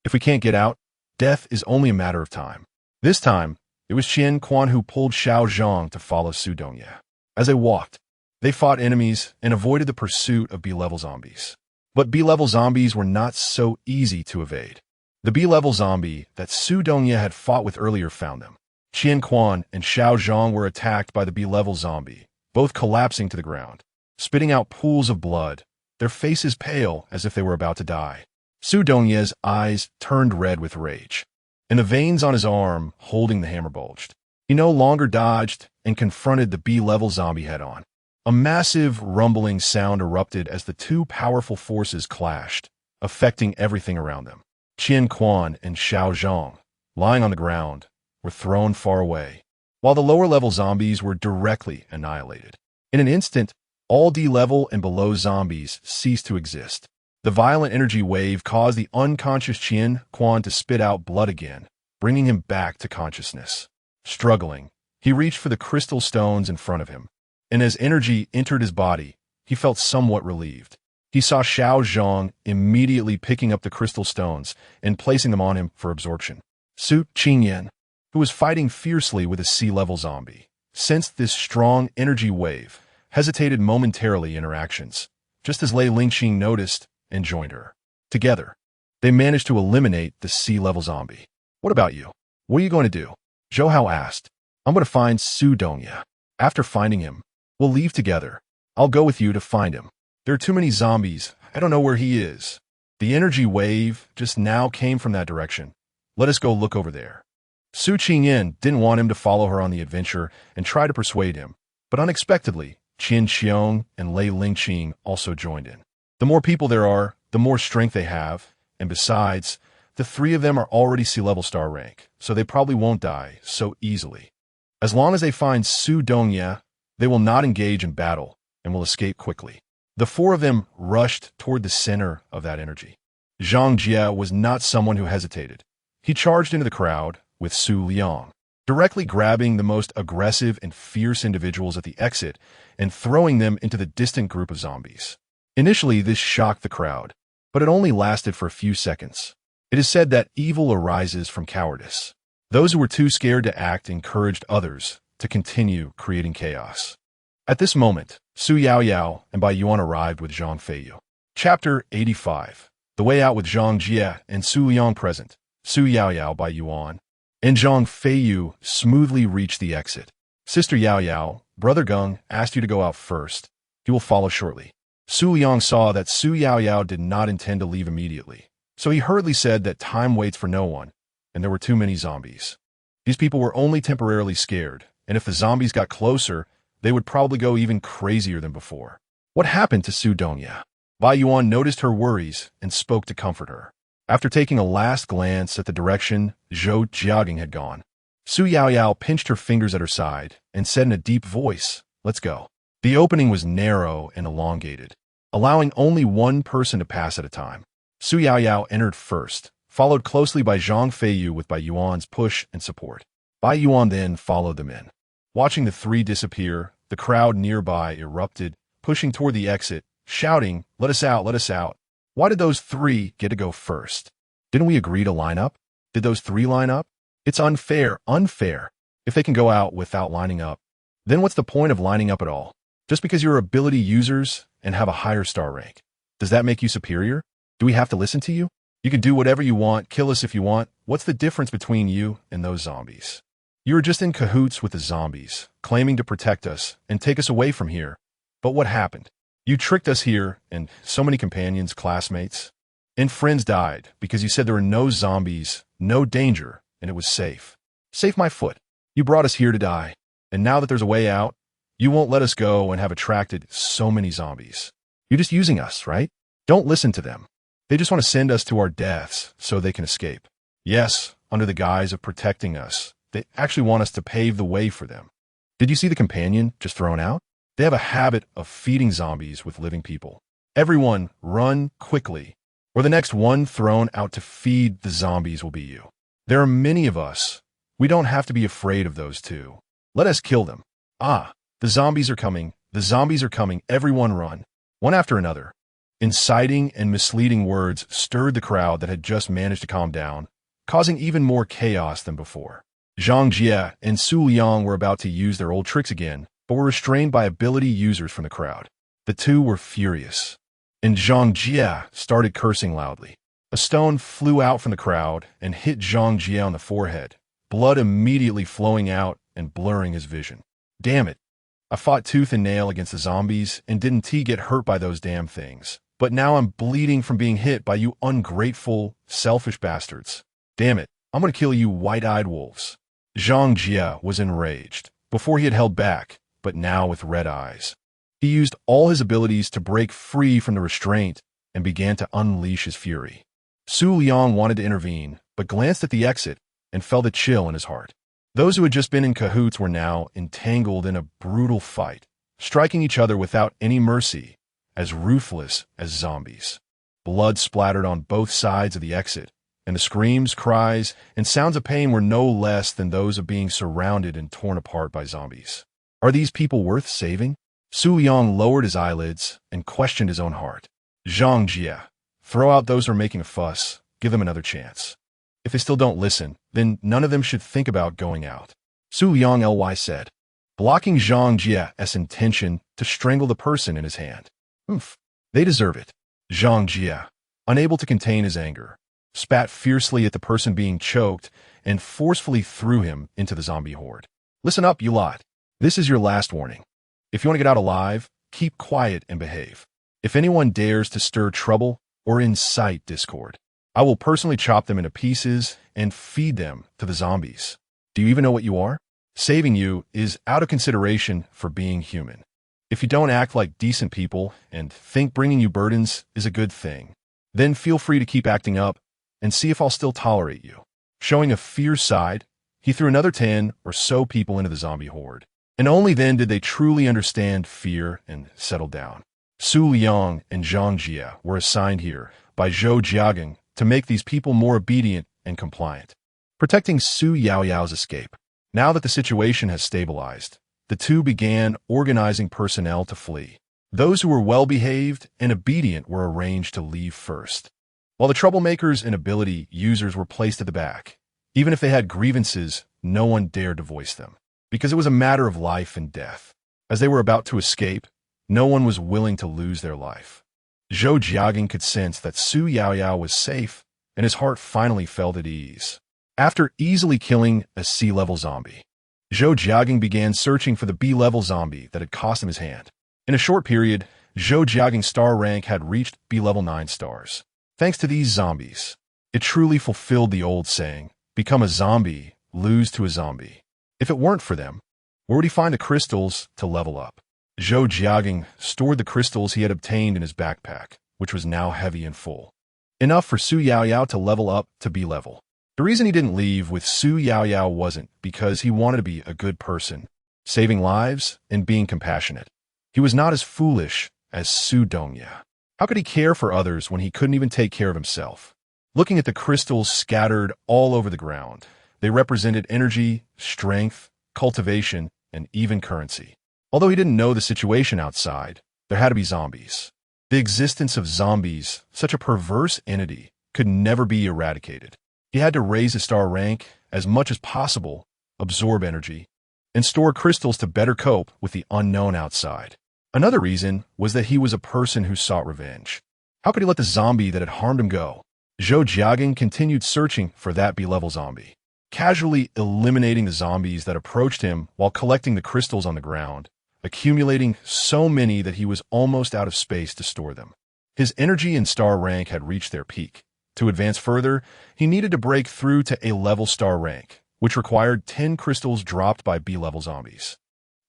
If we can't get out, death is only a matter of time. This time, it was Qin Quan who pulled Xiao Zhang to follow Su Dongye. As they walked, they fought enemies and avoided the pursuit of B-level zombies. But B-level zombies were not so easy to evade. The B-level zombie that Su Dongye had fought with earlier found them. Qin Quan and Xiao Zhang were attacked by the B-level zombie, both collapsing to the ground, spitting out pools of blood, their faces pale as if they were about to die. Su Dongye's eyes turned red with rage, and the veins on his arm holding the hammer bulged. He no longer dodged and confronted the B-level zombie head-on. A massive rumbling sound erupted as the two powerful forces clashed, affecting everything around them. Qin Quan and Xiao Zhang, lying on the ground, were thrown far away, while the lower-level zombies were directly annihilated. In an instant, all D-level and below zombies ceased to exist. The violent energy wave caused the unconscious Qin Quan to spit out blood again, bringing him back to consciousness. Struggling, he reached for the crystal stones in front of him, and as energy entered his body, he felt somewhat relieved. He saw Xiao Zhang immediately picking up the crystal stones and placing them on him for absorption. Su Qingyan, who was fighting fiercely with a sea-level zombie, sensed this strong energy wave, hesitated momentarily in her actions, just as Lei Lingxing noticed and joined her. Together, they managed to eliminate the sea-level zombie. What about you? What are you going to do? Zhou Hao asked. I'm going to find Su Dongye. After finding him, we'll leave together. I'll go with you to find him. There are too many zombies. I don't know where he is. The energy wave just now came from that direction. Let us go look over there. Su Qingyan didn't want him to follow her on the adventure and try to persuade him, but unexpectedly, Qin Xiong and Lei Lingxing also joined in. The more people there are, the more strength they have, and besides, the three of them are already sea-level star rank, so they probably won't die so easily. As long as they find Su Dongye, they will not engage in battle and will escape quickly. The four of them rushed toward the center of that energy. Zhang Jie was not someone who hesitated. He charged into the crowd with Su Liang, directly grabbing the most aggressive and fierce individuals at the exit and throwing them into the distant group of zombies. Initially, this shocked the crowd, but it only lasted for a few seconds. It is said that evil arises from cowardice. Those who were too scared to act encouraged others to continue creating chaos. At this moment, Su Yaoyao and Bai Yuan arrived with Zhang Feiyu. Chapter 85. The Way Out with Zhang Jie and Su Liang present. Su Yaoyao, Bai Yuan, and Zhang Feiyu smoothly reached the exit. Sister Yaoyao, Brother Geng asked you to go out first. He will follow shortly. Su Liang saw that Su Yaoyao did not intend to leave immediately, so he hurriedly said that time waits for no one, and there were too many zombies. These people were only temporarily scared, and if the zombies got closer, they would probably go even crazier than before. What happened to Su Dongye? Bai Yuan noticed her worries and spoke to comfort her. After taking a last glance at the direction Zhou Jiagang had gone, Su Yaoyao pinched her fingers at her side and said in a deep voice, "Let's go." The opening was narrow and elongated, allowing only one person to pass at a time. Su Yaoyao entered first, followed closely by Zhang Feiyu with Bai Yuan's push and support. Bai Yuan then followed them in. Watching the three disappear, the crowd nearby erupted, pushing toward the exit, shouting, "Let us out, let us out." Why did those three get to go first? Didn't we agree to line up? Did those three line up? It's unfair. If they can go out without lining up, then what's the point of lining up at all? Just because you're ability users and have a higher star rank, does that make you superior? Do we have to listen to you? You can do whatever you want, kill us if you want. What's the difference between you and those zombies? You were just in cahoots with the zombies, claiming to protect us and take us away from here. But what happened? You tricked us here, and so many companions, classmates, and friends died because you said there were no zombies, no danger, and it was safe. Safe my foot. You brought us here to die, and now that there's a way out, you won't let us go and have attracted so many zombies. You're just using us, right? Don't listen to them. They just want to send us to our deaths so they can escape. Yes, under the guise of protecting us, they actually want us to pave the way for them. Did you see the companion just thrown out? They have a habit of feeding zombies with living people. Everyone, run quickly, or the next one thrown out to feed the zombies will be you. There are many of us. We don't have to be afraid of those two. Let us kill them. Ah, the zombies are coming. The zombies are coming. Everyone run. One after another. Inciting and misleading words stirred the crowd that had just managed to calm down, causing even more chaos than before. Zhang Jie and Su Liang were about to use their old tricks again, but were restrained by ability users from the crowd. The two were furious, and Zhang Jie started cursing loudly. A stone flew out from the crowd and hit Zhang Jie on the forehead, blood immediately flowing out and blurring his vision. Damn it. I fought tooth and nail against the zombies and didn't get hurt by those damn things. But now I'm bleeding from being hit by you ungrateful, selfish bastards. Damn it, I'm gonna kill you white-eyed wolves. Zhang Jie was enraged. Before he had held back, but now with red eyes. He used all his abilities to break free from the restraint and began to unleash his fury. Su Liang wanted to intervene, but glanced at the exit and felt a chill in his heart. Those who had just been in cahoots were now entangled in a brutal fight, striking each other without any mercy, as ruthless as zombies. Blood splattered on both sides of the exit, and the screams, cries, and sounds of pain were no less than those of being surrounded and torn apart by zombies. Are these people worth saving? Su Liang lowered his eyelids and questioned his own heart. Zhang Jie, throw out those who are making a fuss. Give them another chance. If they still don't listen, then none of them should think about going out. Su Liang Ly said, blocking Zhang Jie's intention to strangle the person in his hand. They deserve it. Zhang Jie, unable to contain his anger, spat fiercely at the person being choked and forcefully threw him into the zombie horde. Listen up, you lot. This is your last warning. If you want to get out alive, keep quiet and behave. If anyone dares to stir trouble or incite discord, I will personally chop them into pieces and feed them to the zombies. Do you even know what you are? Saving you is out of consideration for being human. If you don't act like decent people and think bringing you burdens is a good thing, then feel free to keep acting up and see if I'll still tolerate you. Showing a fierce side, he threw another 10 or so people into the zombie horde. And only then did they truly understand fear and settle down. Su Liang and Zhang Jie were assigned here by Zhou Jiagang to make these people more obedient and compliant, protecting Su Yaoyao's escape. Now that the situation has stabilized, the two began organizing personnel to flee. Those who were well-behaved and obedient were arranged to leave first, while the troublemakers and ability users were placed at the back. Even if they had grievances, no one dared to voice them, because it was a matter of life and death. As they were about to escape, no one was willing to lose their life. Zhou Jiagang could sense that Su Yaoyao was safe, and his heart finally felt at ease. After easily killing a C-level zombie, Zhou Jiagang began searching for the B-level zombie that had cost him his hand. In a short period, Zhou Jiagang's star rank had reached B-level 9 stars. Thanks to these zombies, it truly fulfilled the old saying, become a zombie, lose to a zombie. If it weren't for them, where would he find the crystals to level up? Zhou Jiagang stored the crystals he had obtained in his backpack, which was now heavy and full. Enough for Su Yaoyao to level up to B-level. The reason he didn't leave with Su Yaoyao wasn't because he wanted to be a good person, saving lives and being compassionate. He was not as foolish as Su Dongye. How could he care for others when he couldn't even take care of himself? Looking at the crystals scattered all over the ground, they represented energy, strength, cultivation, and even currency. Although he didn't know the situation outside, there had to be zombies. The existence of zombies, such a perverse entity, could never be eradicated. He had to raise his star rank as much as possible, absorb energy, and store crystals to better cope with the unknown outside. Another reason was that he was a person who sought revenge. How could he let the zombie that had harmed him go? Zhou Jiagang continued searching for that B-level zombie, casually eliminating the zombies that approached him while collecting the crystals on the ground, accumulating so many that he was almost out of space to store them. His energy and star rank had reached their peak. To advance further, he needed to break through to A-level star rank, which required 10 crystals dropped by B-level zombies.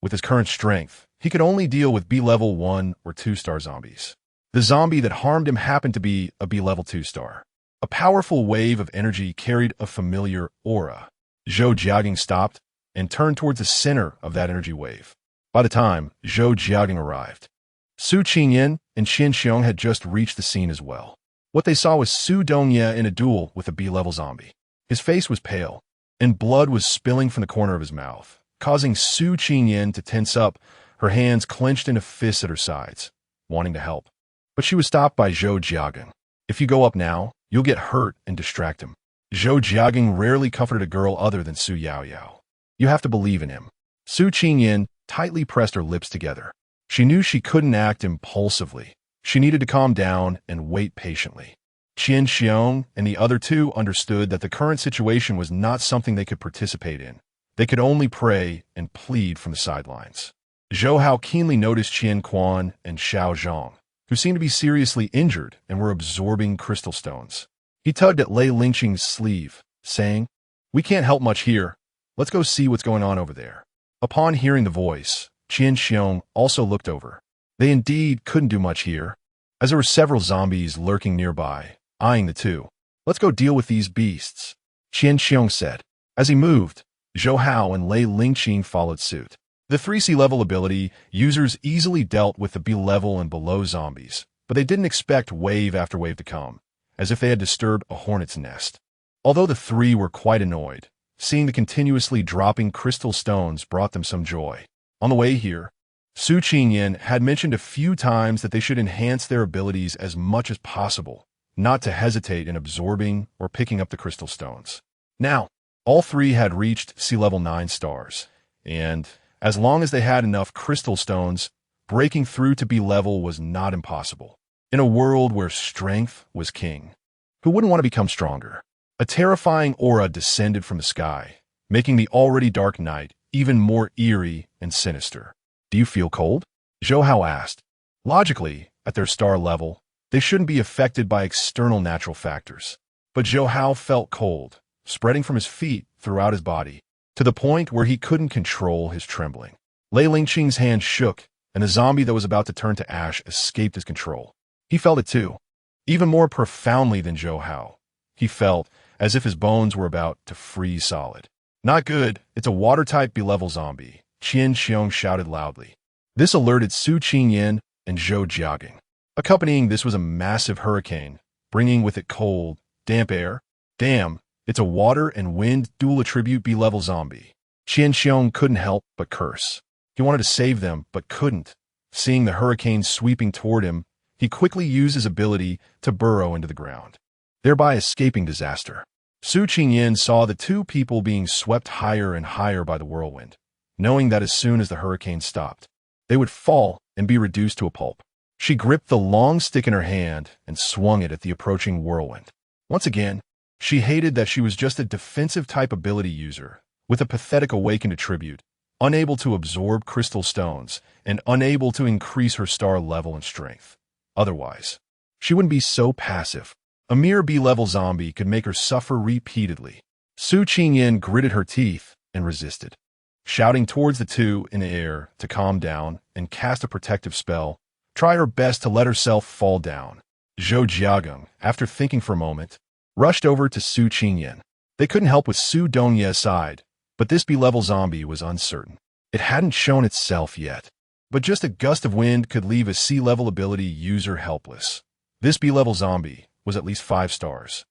With his current strength, he could only deal with B-level 1 or 2 star zombies. The zombie that harmed him happened to be a B-level 2 star. A powerful wave of energy carried a familiar aura. Zhou Jiagang stopped and turned towards the center of that energy wave. By the time Zhou Jiagang arrived, Su Qingyan and Qian Xiong had just reached the scene as well. What they saw was Su Dongye in a duel with a B-level zombie. His face was pale, and blood was spilling from the corner of his mouth, causing Su Qingyan to tense up, her hands clenched into fists at her sides, wanting to help. But she was stopped by Zhou Jiagang. If you go up now, you'll get hurt and distract him. Zhou Jiagang rarely comforted a girl other than Su Yaoyao. You have to believe in him. Su Qingyan tightly pressed her lips together. She knew she couldn't act impulsively. She needed to calm down and wait patiently. Qian Xiong and the other two understood that the current situation was not something they could participate in. They could only pray and plead from the sidelines. Zhou Hao keenly noticed Qian Quan and Xiao Zhang, who seemed to be seriously injured and were absorbing crystal stones. He tugged at Lei Lingqing's sleeve, saying, "We can't help much here. Let's go see what's going on over there." Upon hearing the voice, Qian Xiong also looked over. They indeed couldn't do much here, as there were several zombies lurking nearby, eyeing the two. "Let's go deal with these beasts," Qian Xiong said. As he moved, Zhou Hao and Lei Lingqing followed suit. The 3C level ability users easily dealt with the B level and below zombies, but they didn't expect wave after wave to come, as if they had disturbed a hornet's nest. Although the three were quite annoyed, seeing the continuously dropping crystal stones brought them some joy. On the way here, Su Qingyan had mentioned a few times that they should enhance their abilities as much as possible, not to hesitate in absorbing or picking up the crystal stones. Now, all three had reached C-level 9 stars, and as long as they had enough crystal stones, breaking through to B-level was not impossible. In a world where strength was king, who wouldn't want to become stronger? A terrifying aura descended from the sky, making the already dark night even more eerie and sinister. "Do you feel cold?" Zhou Hao asked. Logically, at their star level, they shouldn't be affected by external natural factors. But Zhou Hao felt cold, spreading from his feet throughout his body, to the point where he couldn't control his trembling. Lei Lingqing's hand shook, and the zombie that was about to turn to ash escaped his control. He felt it too, even more profoundly than Zhou Hao. He felt as if his bones were about to freeze solid. "Not good, it's a water-type B-level zombie," Qian Xiong shouted loudly. This alerted Su Qingyan and Zhou Jiagang. Accompanying this was a massive hurricane, bringing with it cold, damp air. "Damn, it's a water and wind dual attribute B-level zombie." Qian Xiong couldn't help but curse. He wanted to save them, but couldn't. Seeing the hurricane sweeping toward him, he quickly used his ability to burrow into the ground, thereby escaping disaster. Su Qingyan saw the two people being swept higher and higher by the whirlwind, knowing that as soon as the hurricane stopped, they would fall and be reduced to a pulp. She gripped the long stick in her hand and swung it at the approaching whirlwind. Once again, she hated that she was just a defensive-type ability user, with a pathetic awakened attribute, unable to absorb crystal stones, and unable to increase her star level and strength. Otherwise, she wouldn't be so passive. A mere B-level zombie could make her suffer repeatedly. Su Qingyan gritted her teeth and resisted, shouting towards the two in the air to calm down and cast a protective spell, try her best to let herself fall down. Zhou Jiagang, after thinking for a moment, rushed over to Su Qingyan. They couldn't help with Su Dongye's side, but this B-level zombie was uncertain. It hadn't shown itself yet, but just a gust of wind could leave a C-level ability user helpless. This B-level zombie was at least 5 stars.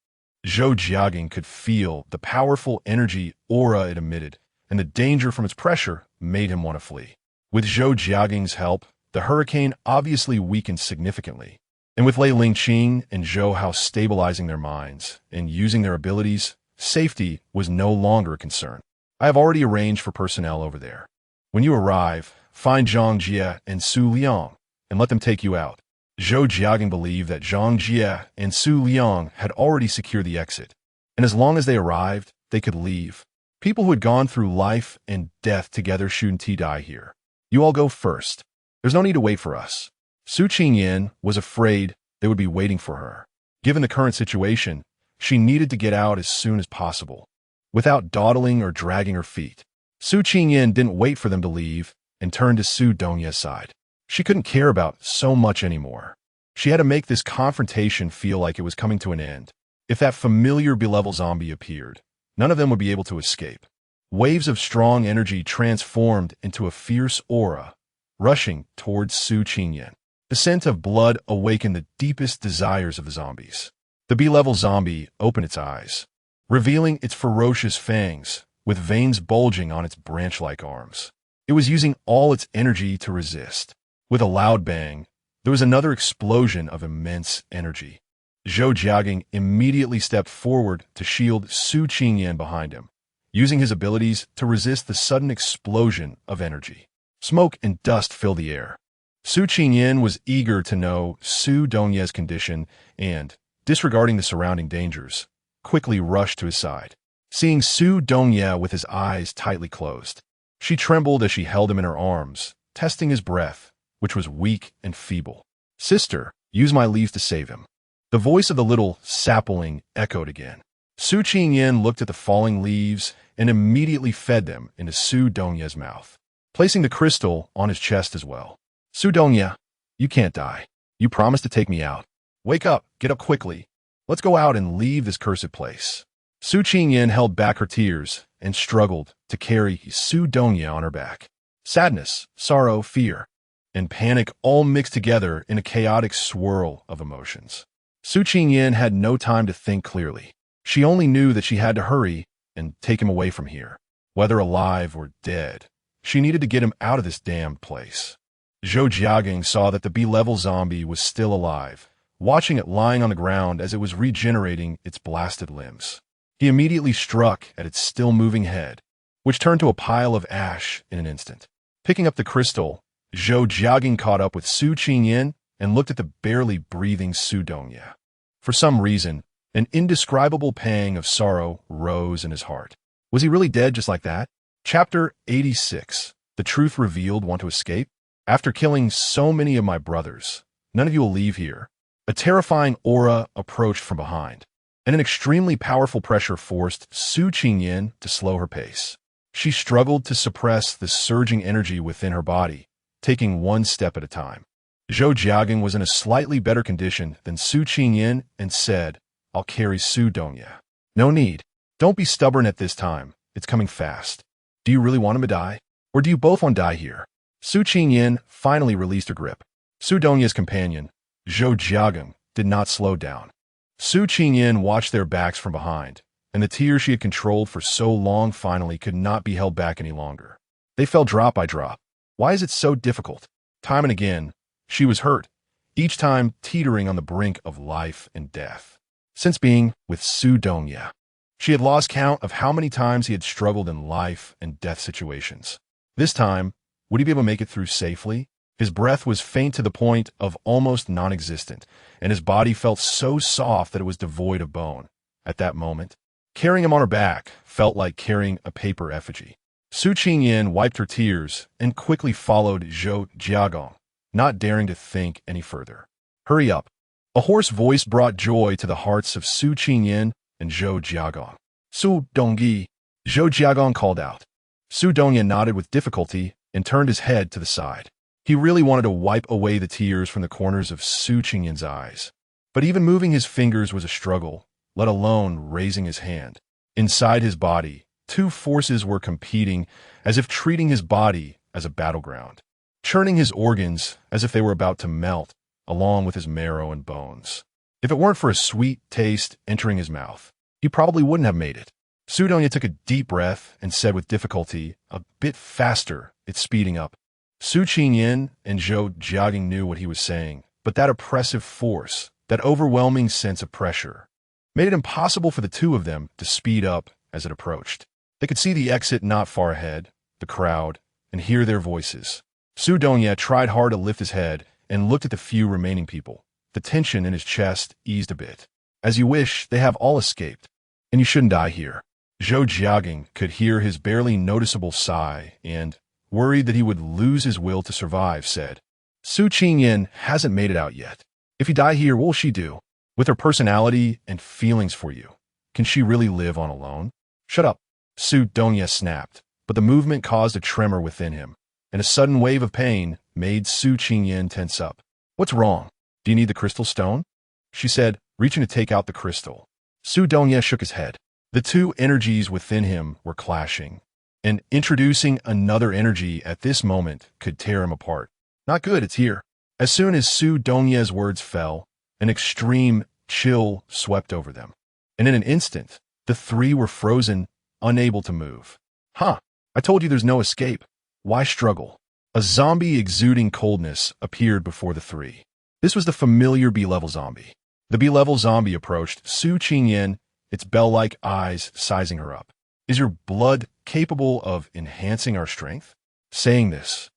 Zhou Jiagang could feel the powerful energy aura it emitted, and the danger from its pressure made him want to flee. With Zhou Jiagang's help, the hurricane obviously weakened significantly, and with Lei Lingqing and Zhou Hao stabilizing their minds and using their abilities, safety was no longer a concern. "I have already arranged for personnel over there. When you arrive, find Zhang Jie and Su Liang, and let them take you out." Zhou Jiagang believed that Zhang Jie and Su Liang had already secured the exit, and as long as they arrived, they could leave. People who had gone through life and death together shouldn't die here. "You all go first. There's no need to wait for us." Su Qingyan was afraid they would be waiting for her. Given the current situation, she needed to get out as soon as possible, without dawdling or dragging her feet. Su Qingyan didn't wait for them to leave and turned to Su Dongye's side. She couldn't care about so much anymore. She had to make this confrontation feel like it was coming to an end. If that familiar B-level zombie appeared, none of them would be able to escape. Waves of strong energy transformed into a fierce aura, rushing towards Su Qingyan. The scent of blood awakened the deepest desires of the zombies. The B-level zombie opened its eyes, revealing its ferocious fangs, with veins bulging on its branch-like arms. It was using all its energy to resist. With a loud bang, there was another explosion of immense energy. Zhou Jiagang immediately stepped forward to shield Su Qingyan behind him, using his abilities to resist the sudden explosion of energy. Smoke and dust filled the air. Su Qingyan was eager to know Su Dongye's condition and, disregarding the surrounding dangers, quickly rushed to his side. Seeing Su Dongye with his eyes tightly closed, she trembled as she held him in her arms, testing his breath, which was weak and feeble. "Sister, use my leaves to save him." The voice of the little sapling echoed again. Su Qingyan looked at the falling leaves and immediately fed them into Su Dongye's mouth, placing the crystal on his chest as well. "Su Dongye, you can't die. You promised to take me out. Wake up, get up quickly. Let's go out and leave this cursed place." Su Qingyan held back her tears and struggled to carry Su Dongye on her back. Sadness, sorrow, fear, and panic all mixed together in a chaotic swirl of emotions. Su Qingyan had no time to think clearly. She only knew that she had to hurry and take him away from here. Whether alive or dead, she needed to get him out of this damned place. Zhou Jiagang saw that the B-level zombie was still alive, watching it lying on the ground as it was regenerating its blasted limbs. He immediately struck at its still-moving head, which turned to a pile of ash in an instant. Picking up the crystal, Zhou Jiagang caught up with Su Qingyan and looked at the barely breathing Su Dongye. For some reason, an indescribable pang of sorrow rose in his heart. Was he really dead just like that? Chapter 86. The truth revealed. Want to escape? After killing so many of my brothers, none of you will leave here. A terrifying aura approached from behind, and an extremely powerful pressure forced Su Qingyan to slow her pace. She struggled to suppress the surging energy within her body, taking one step at a time. Zhou Jiagang was in a slightly better condition than Su Qingyan and said, "I'll carry Su Dongye." "No need. Don't be stubborn at this time. It's coming fast. Do you really want him to die? Or do you both want to die here?" Su Qingyan finally released her grip. Su Dongye's companion, Zhou Jiagang, did not slow down. Su Qingyan watched their backs from behind, and the tears she had controlled for so long finally could not be held back any longer. They fell drop by drop. Why is it so difficult? Time and again, she was hurt, each time teetering on the brink of life and death. Since being with Su Dongye, she had lost count of how many times he had struggled in life and death situations. This time, would he be able to make it through safely? His breath was faint to the point of almost non-existent, and his body felt so soft that it was devoid of bone. At that moment, carrying him on her back felt like carrying a paper effigy. Su Qingyan wiped her tears and quickly followed Zhou Jiagang, not daring to think any further. "Hurry up." A hoarse voice brought joy to the hearts of Su Qingyan and Zhou Jiagang. "Su Dongye," Zhou Jiagang called out. Su Dongye nodded with difficulty and turned his head to the side. He really wanted to wipe away the tears from the corners of Su Qingyan's eyes. But even moving his fingers was a struggle, let alone raising his hand. Inside his body, two forces were competing, as if treating his body as a battleground, churning his organs as if they were about to melt, along with his marrow and bones. If it weren't for a sweet taste entering his mouth, he probably wouldn't have made it. Su Dongye took a deep breath and said with difficulty, a bit faster, it's speeding up. Su Qingyan and Zhou Jiagang knew what he was saying, but that oppressive force, that overwhelming sense of pressure, made it impossible for the two of them to speed up as it approached. They could see the exit not far ahead, the crowd, and hear their voices. Su Dongye tried hard to lift his head and looked at the few remaining people. The tension in his chest eased a bit. "As you wish, they have all escaped, and you shouldn't die here." Zhou Jiagang could hear his barely noticeable sigh and, worried that he would lose his will to survive, said, "Su Qingyan hasn't made it out yet. If you die here, what will she do? With her personality and feelings for you, can she really live on alone?" "Shut up," Su Dongye snapped, but the movement caused a tremor within him, and a sudden wave of pain made Su Qingyan tense up. "What's wrong?" Do you need the crystal stone? She said, reaching to take out the crystal. Su Dongye shook his head. The two energies within him were clashing, and introducing another energy at this moment could tear him apart. Not good, it's here. As soon as Su Dongye's words fell, an extreme chill swept over them. And in an instant, the three were frozen, unable to move. Huh, I told you there's no escape. Why struggle? A zombie exuding coldness appeared before the three. This was the familiar B-level zombie. The B-level zombie approached Su Qingyan, its bell-like eyes sizing her up. Is your blood capable of enhancing our strength? Saying this,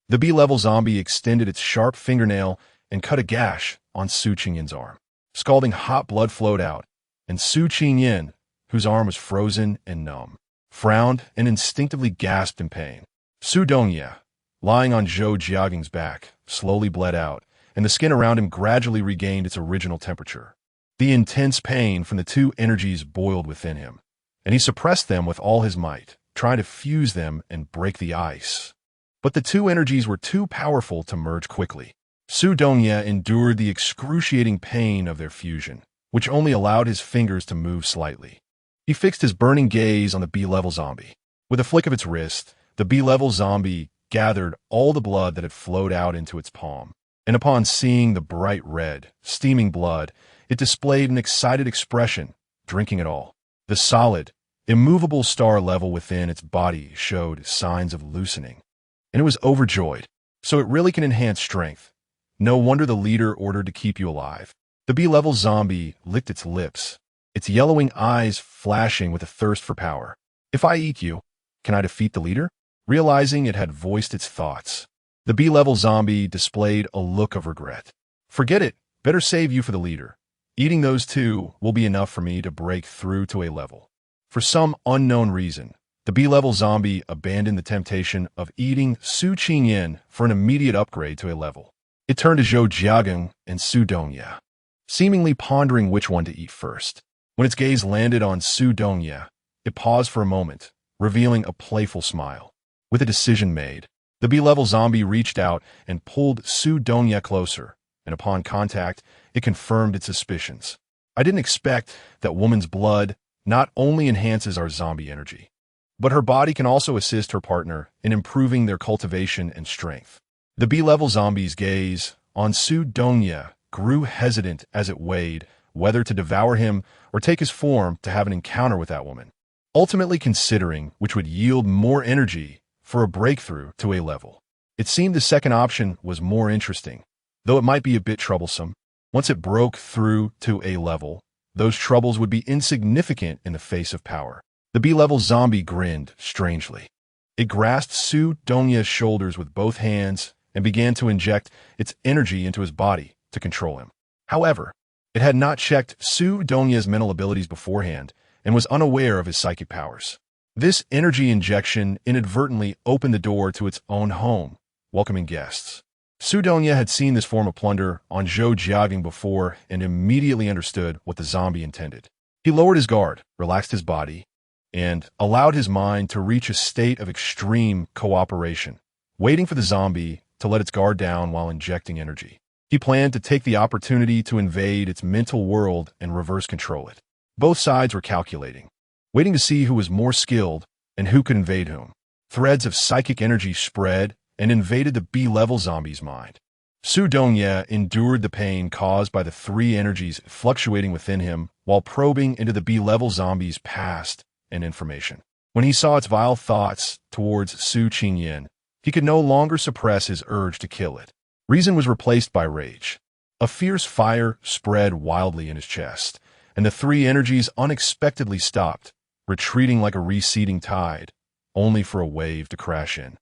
the B-level zombie extended its sharp fingernail and cut a gash on Su Qingyan's arm. Scalding hot blood flowed out, and Su Qingyan, whose arm was frozen and numb, frowned and instinctively gasped in pain. Su Dongye, lying on Zhou Jiaging's back, slowly bled out, and the skin around him gradually regained its original temperature. The intense pain from the two energies boiled within him, and he suppressed them with all his might, trying to fuse them and break the ice. But the two energies were too powerful to merge quickly. Su Dongye endured the excruciating pain of their fusion, which only allowed his fingers to move slightly. He fixed his burning gaze on the B-level zombie. With a flick of its wrist, the B-level zombie gathered all the blood that had flowed out into its palm, and upon seeing the bright red, steaming blood, it displayed an excited expression, drinking it all. The solid, immovable star level within its body showed signs of loosening, and it was overjoyed. So it really can enhance strength. No wonder the leader ordered to keep you alive. The B-level zombie licked its lips, its yellowing eyes flashing with a thirst for power. If I eat you, can I defeat the leader? Realizing it had voiced its thoughts, the B-level zombie displayed a look of regret. Forget it. Better save you for the leader. Eating those two will be enough for me to break through to a level. For some unknown reason, the B-level zombie abandoned the temptation of eating Su Qingyan for an immediate upgrade to a level. It turned to Zhou Jiaging and Su Dongye, seemingly pondering which one to eat first. When its gaze landed on Su Dongye, it paused for a moment, revealing a playful smile. With a decision made, the B-level zombie reached out and pulled Su Dongye closer, and upon contact, it confirmed its suspicions. I didn't expect that woman's blood not only enhances our zombie energy, but her body can also assist her partner in improving their cultivation and strength. The B-level zombie's gaze on Su Dongye grew hesitant as it weighed whether to devour him or take his form to have an encounter with that woman, ultimately considering which would yield more energy for a breakthrough to a level. It seemed the second option was more interesting, though it might be a bit troublesome. Once it broke through to a level, those troubles would be insignificant in the face of power. The B-level zombie grinned strangely. It grasped Su Dongye's shoulders with both hands and began to inject its energy into his body to control him. However, it had not checked Su Dongye's mental abilities beforehand and was unaware of his psychic powers. This energy injection inadvertently opened the door to its own home, welcoming guests. Su Dongye had seen this form of plunder on Zhou Jiaging before and immediately understood what the zombie intended. He lowered his guard, relaxed his body, and allowed his mind to reach a state of extreme cooperation, waiting for the zombie to let its guard down while injecting energy. He planned to take the opportunity to invade its mental world and reverse control it. Both sides were calculating, waiting to see who was more skilled and who could invade whom. Threads of psychic energy spread and invaded the B-level zombie's mind. Su Dongye endured the pain caused by the three energies fluctuating within him while probing into the B-level zombie's past and information. When he saw its vile thoughts towards Su Qingyan, he could no longer suppress his urge to kill it. Reason was replaced by rage. A fierce fire spread wildly in his chest, and the three energies unexpectedly stopped, retreating like a receding tide, only for a wave to crash in,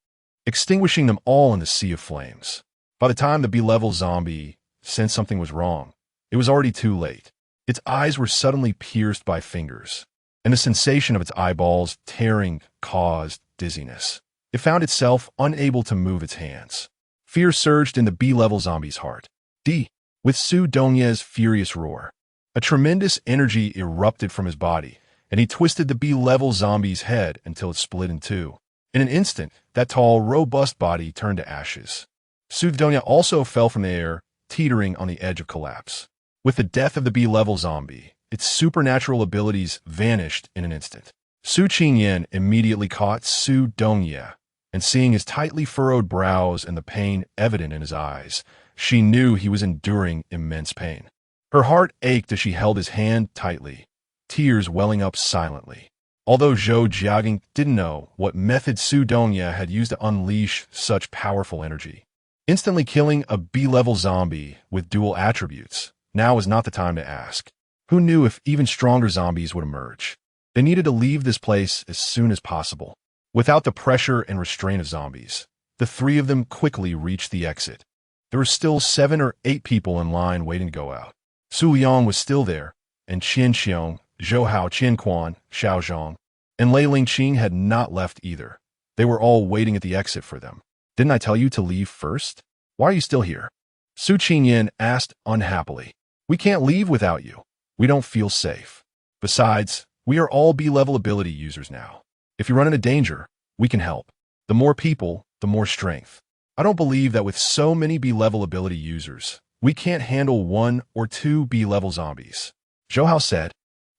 extinguishing them all in the sea of flames. By the time the B-level zombie sensed something was wrong, it was already too late. Its eyes were suddenly pierced by fingers, and the sensation of its eyeballs tearing caused dizziness. It found itself unable to move its hands. Fear surged in the B-level zombie's heart. With Su Dongye's furious roar, a tremendous energy erupted from his body, and he twisted the B-level zombie's head until it split in two. In an instant, that tall, robust body turned to ashes. Su Dongye also fell from the air, teetering on the edge of collapse. With the death of the B-level zombie, its supernatural abilities vanished in an instant. Su Qingyan immediately caught Su Dongye, and seeing his tightly furrowed brows and the pain evident in his eyes, she knew he was enduring immense pain. Her heart ached as she held his hand tightly, tears welling up silently. Although Zhou Jiaging didn't know what method Su Dongye had used to unleash such powerful energy. Instantly killing a B-level zombie with dual attributes, now was not the time to ask. Who knew if even stronger zombies would emerge? They needed to leave this place as soon as possible. Without the pressure and restraint of zombies, the three of them quickly reached the exit. There were still 7 or 8 people in line waiting to go out. Su Liang was still there, and Qian Xiong, Zhou Hao Qianquan, Xiao Zhang, and Lei Lingqing had not left either. They were all waiting at the exit for them. Didn't I tell you to leave first? Why are you still here? Su Qingyan asked unhappily. We can't leave without you. We don't feel safe. Besides, we are all B-level ability users now. If you run into danger, we can help. The more people, the more strength. I don't believe that with so many B-level ability users, we can't handle 1 or 2 B-level zombies. Zhou Hao said.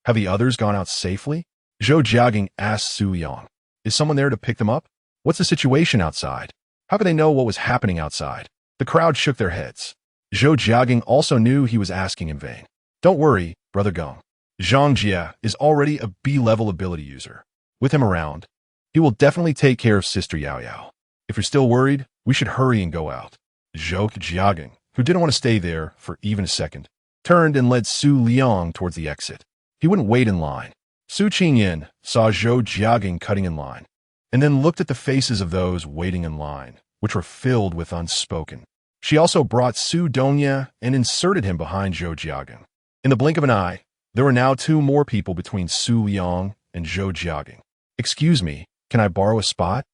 Have the others gone out safely? Zhou Jiaging asked Su Yang. Is someone there to pick them up? What's the situation outside? How could they know what was happening outside? The crowd shook their heads. Zhou Jiaging also knew he was asking in vain. Don't worry, Brother Gong. Zhang Jie is already a B-level ability user. With him around, he will definitely take care of Sister Yao Yao. If you're still worried, we should hurry and go out. Zhou Jiaging, who didn't want to stay there for even a second, turned and led Su Liang towards the exit. He wouldn't wait in line. Su Qingyan saw Zhou Jiaging cutting in line, and then looked at the faces of those waiting in line, which were filled with unspoken. She also brought Su Dongye and inserted him behind Zhou Jiaging. In the blink of an eye, there were now 2 more people between Su Liang and Zhou Jiaging. Excuse me, can I borrow a spot?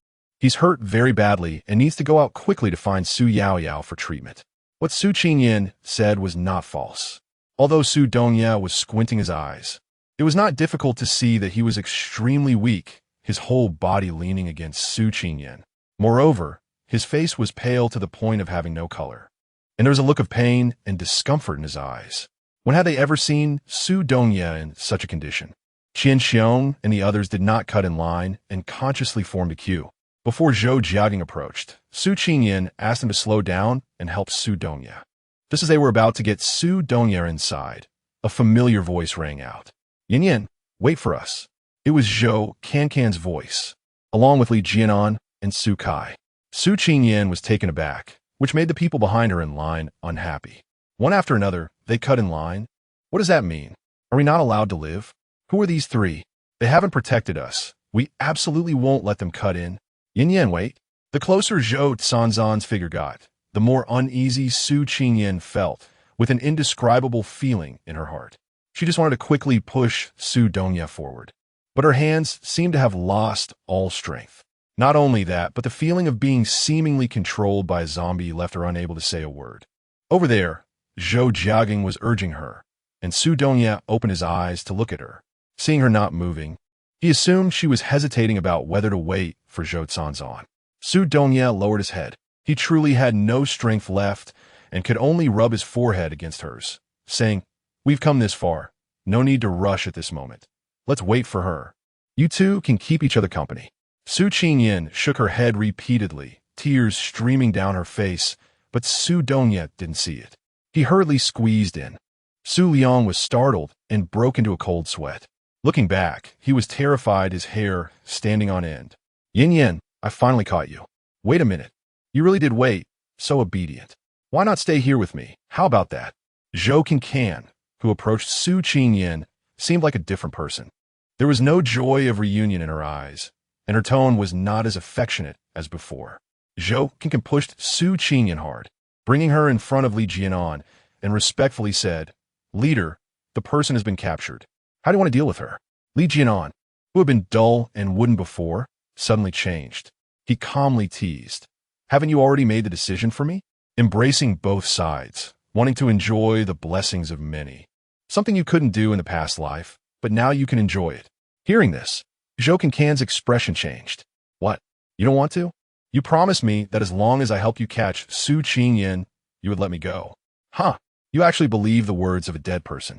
He's hurt very badly and needs to go out quickly to find Su Yao Yao for treatment. What Su Qingyan said was not false. Although Su Dongye was squinting his eyes, it was not difficult to see that he was extremely weak, his whole body leaning against Su Qingyan. Moreover, his face was pale to the point of having no color, and there was a look of pain and discomfort in his eyes. When had they ever seen Su Dongye in such a condition? Qian Xiong and the others did not cut in line and consciously formed a queue. Before Zhou Jiaging approached, Su Qingyan asked him to slow down and help Su Dongye. Just as they were about to get Su Dongye inside, a familiar voice rang out. Yin Yin, wait for us. It was Zhou Cancan's voice, along with Li Jianan and Su Kai. Su Qingyan was taken aback, which made the people behind her in line unhappy. One after another, they cut in line. What does that mean? Are we not allowed to live? Who are these 3? They haven't protected us. We absolutely won't let them cut in. Yin Yan, wait. The closer Zhou Cancan's figure got, the more uneasy Su Qingyan felt, with an indescribable feeling in her heart. She just wanted to quickly push Su Dongye forward, but her hands seemed to have lost all strength. Not only that, but the feeling of being seemingly controlled by a zombie left her unable to say a word. Over there, Zhou Jiaging was urging her, and Su Dongye opened his eyes to look at her. Seeing her not moving, he assumed she was hesitating about whether to wait for Zhou Cancan. Su Dongye lowered his head. He truly had no strength left and could only rub his forehead against hers, saying, We've come this far. No need to rush at this moment. Let's wait for her. You 2 can keep each other company. Su Qingyan shook her head repeatedly, tears streaming down her face, but Su Dongye didn't see it. He hurriedly squeezed in. Su Liang was startled and broke into a cold sweat. Looking back, he was terrified, his hair standing on end. Yin Yin, I finally caught you. Wait a minute. You really did wait. So obedient. Why not stay here with me? How about that? Zhou Cancan, who approached Su Qingyan, seemed like a different person. There was no joy of reunion in her eyes, and her tone was not as affectionate as before. Zhou Cancan pushed Su Qingyan hard, bringing her in front of Li Jianan, and respectfully said, Leader, the person has been captured. How do you want to deal with her? Li Jianan, who had been dull and wooden before, suddenly changed. He calmly teased. Haven't you already made the decision for me? Embracing both sides, wanting to enjoy the blessings of many. Something you couldn't do in the past life, but now you can enjoy it. Hearing this, Zhou Cancan's expression changed. What? You don't want to? You promised me that as long as I help you catch Su Qingyan, you would let me go. Huh, you actually believe the words of a dead person.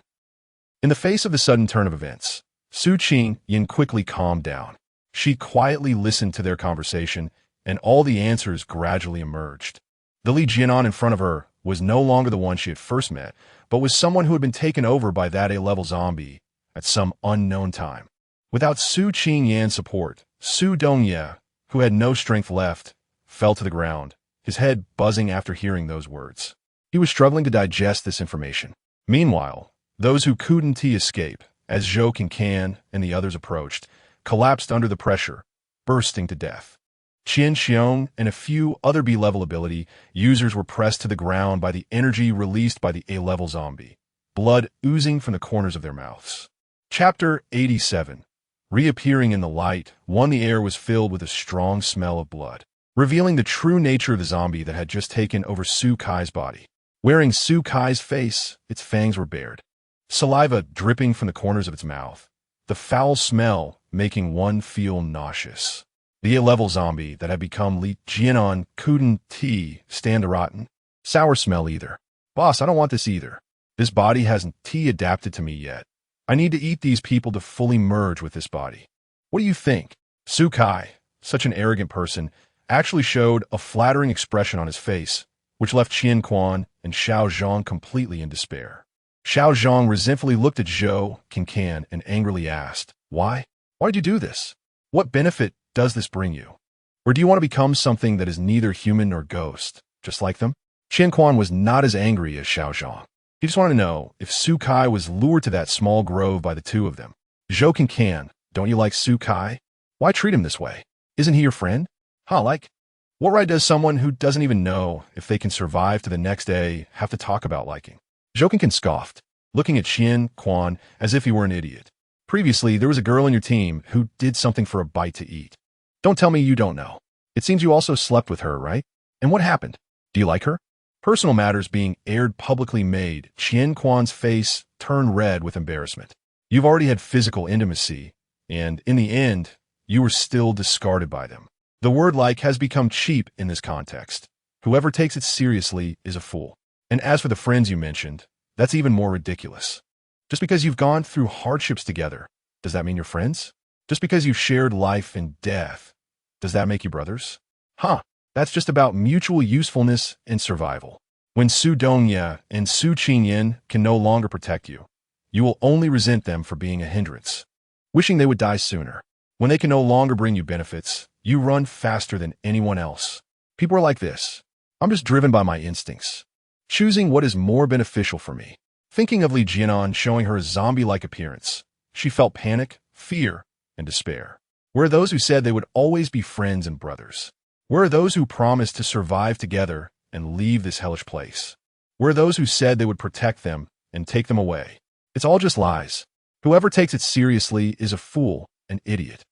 In the face of the sudden turn of events, Su Qingyan quickly calmed down. She quietly listened to their conversation, and all the answers gradually emerged. The Li Jianan in front of her was no longer the one she had first met, but was someone who had been taken over by that A-level zombie at some unknown time. Without Su Qingyan's support, Su Dongye, who had no strength left, fell to the ground, his head buzzing after hearing those words. He was struggling to digest this information. Meanwhile, those who couldn't escape, as Zhou Can and the others approached, collapsed under the pressure, bursting to death. Qian Xiong and a few other B-level ability users were pressed to the ground by the energy released by the A-level zombie, blood oozing from the corners of their mouths. Chapter 87. Reappearing in the light, the air was filled with a strong smell of blood, revealing the true nature of the zombie that had just taken over Su Kai's body. Wearing Su Kai's face, its fangs were bared, saliva dripping from the corners of its mouth, the foul smell making one feel nauseous. The A-level zombie that had become Li Jianan couldn't stand a rotten, sour smell either. Boss, I don't want this either. This body hasn't adapted to me yet. I need to eat these people to fully merge with this body. What do you think? Su Kai, such an arrogant person, actually showed a flattering expression on his face, which left Qian Quan and Xiao Zhang completely in despair. Xiao Zhang resentfully looked at Zhou Can and angrily asked, Why? Why did you do this? What benefit does this bring you? Or do you want to become something that is neither human nor ghost, just like them? Qian Quan was not as angry as Xiao Zhang. He just wanted to know if Su Kai was lured to that small grove by the two of them. Zhou Can, don't you like Su Kai? Why treat him this way? Isn't he your friend? Like, what right does someone who doesn't even know if they can survive to the next day have to talk about liking? Zhou Can scoffed, looking at Qian Quan as if he were an idiot. Previously, there was a girl in your team who did something for a bite to eat. Don't tell me you don't know. It seems you also slept with her, right? And what happened? Do you like her? Personal matters being aired publicly made Qian Quan's face turn red with embarrassment. You've already had physical intimacy, and in the end, you were still discarded by them. The word like has become cheap in this context. Whoever takes it seriously is a fool. And as for the friends you mentioned, that's even more ridiculous. Just because you've gone through hardships together, does that mean you're friends? Just because you've shared life and death, does that make you brothers? That's just about mutual usefulness and survival. When Su Dongye and Su Qingyan can no longer protect you, you will only resent them for being a hindrance, wishing they would die sooner. When they can no longer bring you benefits, you run faster than anyone else. People are like this. I'm just driven by my instincts, choosing what is more beneficial for me. Thinking of Li Jianan showing her a zombie-like appearance, she felt panic, fear, and despair. Where are those who said they would always be friends and brothers? Where are those who promised to survive together and leave this hellish place? Where are those who said they would protect them and take them away? It's all just lies. Whoever takes it seriously is a fool, an idiot.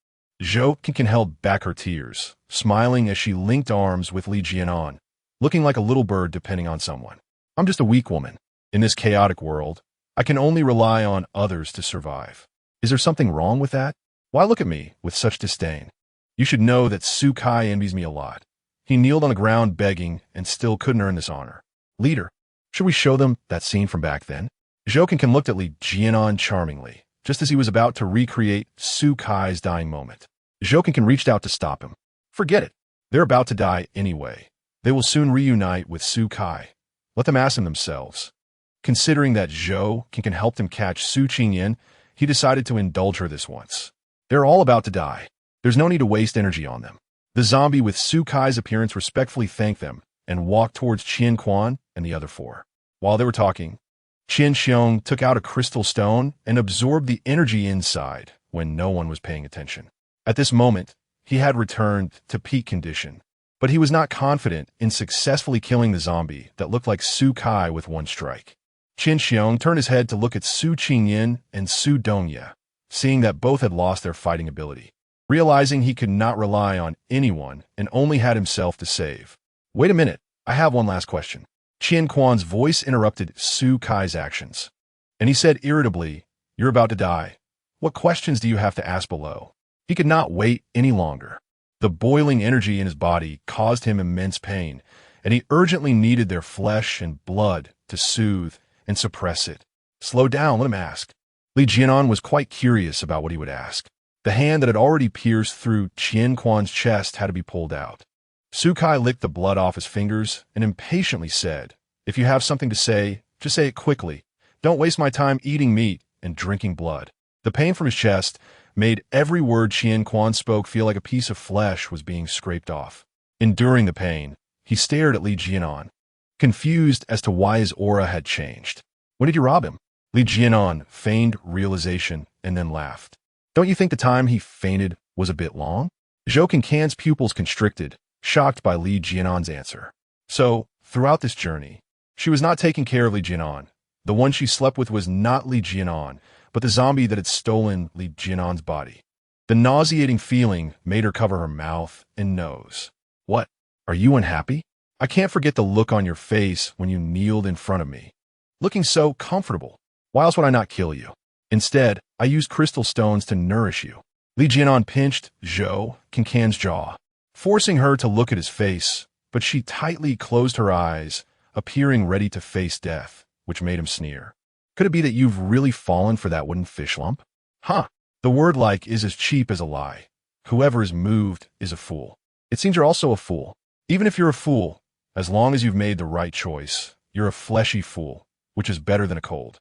Zhou Can held back her tears, smiling as she linked arms with Li Jianan, looking like a little bird depending on someone. I'm just a weak woman. In this chaotic world, I can only rely on others to survive. Is there something wrong with that? Why look at me with such disdain? You should know that Su Kai envies me a lot. He kneeled on the ground begging and still couldn't earn this honor. Leader, should we show them that scene from back then? Zhou Can looked at Li Jianan charmingly, just as he was about to recreate Su Kai's dying moment. Zhou Can reached out to stop him. Forget it. They're about to die anyway. They will soon reunite with Su Kai. Let them ask him themselves. Considering that Zhou Can helped him catch Su Qingyan, he decided to indulge her this once. They're all about to die. There's no need to waste energy on them. The zombie with Su Kai's appearance respectfully thanked them and walked towards Qian Quan and the other four. While they were talking, Qian Xiong took out a crystal stone and absorbed the energy inside when no one was paying attention. At this moment, he had returned to peak condition, but he was not confident in successfully killing the zombie that looked like Su Kai with one strike. Qian Xiong turned his head to look at Su Qingyan and Su Dongye, seeing that both had lost their fighting ability. Realizing he could not rely on anyone and only had himself to save. Wait a minute, I have one last question. Qian Quan's voice interrupted Su Kai's actions, and he said irritably, You're about to die. What questions do you have to ask below? He could not wait any longer. The boiling energy in his body caused him immense pain, and he urgently needed their flesh and blood to soothe and suppress it. Slow down, let him ask. Li Jianan was quite curious about what he would ask. The hand that had already pierced through Qian Quan's chest had to be pulled out. Su Kai licked the blood off his fingers and impatiently said, "If you have something to say, just say it quickly. Don't waste my time eating meat and drinking blood." The pain from his chest made every word Qian Quan spoke feel like a piece of flesh was being scraped off. Enduring the pain, he stared at Li Jianan, confused as to why his aura had changed. "When did you rob him?" Li Jianan feigned realization and then laughed. "Don't you think the time he fainted was a bit long?" Zhou Kankan's pupils constricted, shocked by Li Jianan's answer. So, throughout this journey, she was not taking care of Li Jianan. The one she slept with was not Li Jianan, but the zombie that had stolen Li Jianan's body. The nauseating feeling made her cover her mouth and nose. "What? Are you unhappy? I can't forget the look on your face when you kneeled in front of me. Looking so comfortable. Why else would I not kill you? Instead, I used crystal stones to nourish you." Li Jianan pinched Zhou Kankan's jaw, forcing her to look at his face, but she tightly closed her eyes, appearing ready to face death, which made him sneer. "Could it be that you've really fallen for that wooden fish lump? Huh. The word like is as cheap as a lie. Whoever is moved is a fool. It seems you're also a fool. Even if you're a fool, as long as you've made the right choice, you're a fleshy fool, which is better than a cold,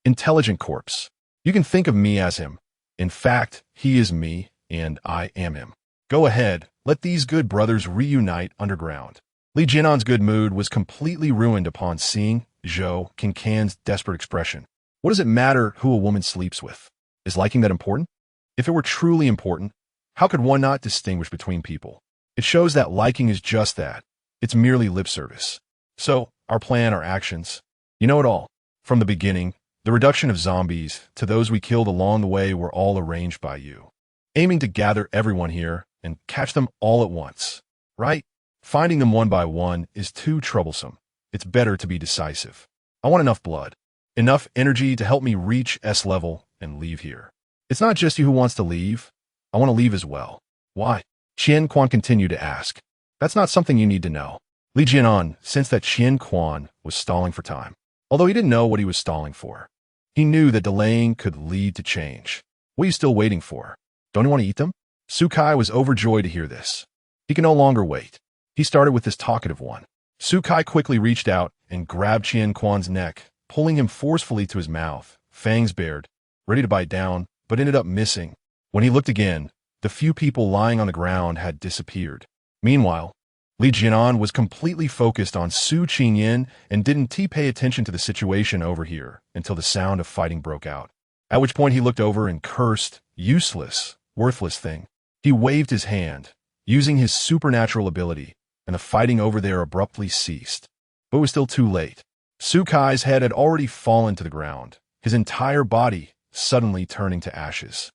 intelligent corpse. You can think of me as him. In fact, he is me, and I am him. Go ahead, let these good brothers reunite underground." Li Jianan's good mood was completely ruined upon seeing Zhou Kankan's desperate expression. What does it matter who a woman sleeps with? Is liking that important? If it were truly important, how could one not distinguish between people? It shows that liking is just that. It's merely lip service. So, our plan, our actions, you know it all. From the beginning, the reduction of zombies to those we killed along the way were all arranged by you, aiming to gather everyone here and catch them all at once, right? Finding them one by one is too troublesome. It's better to be decisive. I want enough blood, enough energy to help me reach S level and leave here. It's not just you who wants to leave. I want to leave as well. Why? Qian Quan continued to ask. That's not something you need to know. Li Jianan sensed that Qian Quan was stalling for time. Although he didn't know what he was stalling for, he knew that delaying could lead to change. What are you still waiting for? Don't you want to eat them? Su Kai was overjoyed to hear this. He could no longer wait. He started with this talkative one. Su Kai quickly reached out and grabbed Qian Quan's neck, pulling him forcefully to his mouth, fangs bared, ready to bite down, but ended up missing. When he looked again, the few people lying on the ground had disappeared. Meanwhile, Li Jianan was completely focused on Su Qingyan and didn't pay attention to the situation over here until the sound of fighting broke out. At which point he looked over and cursed, "Useless, worthless thing." He waved his hand, using his supernatural ability, and the fighting over there abruptly ceased. But it was still too late. Su Kai's head had already fallen to the ground, his entire body suddenly turning to ashes.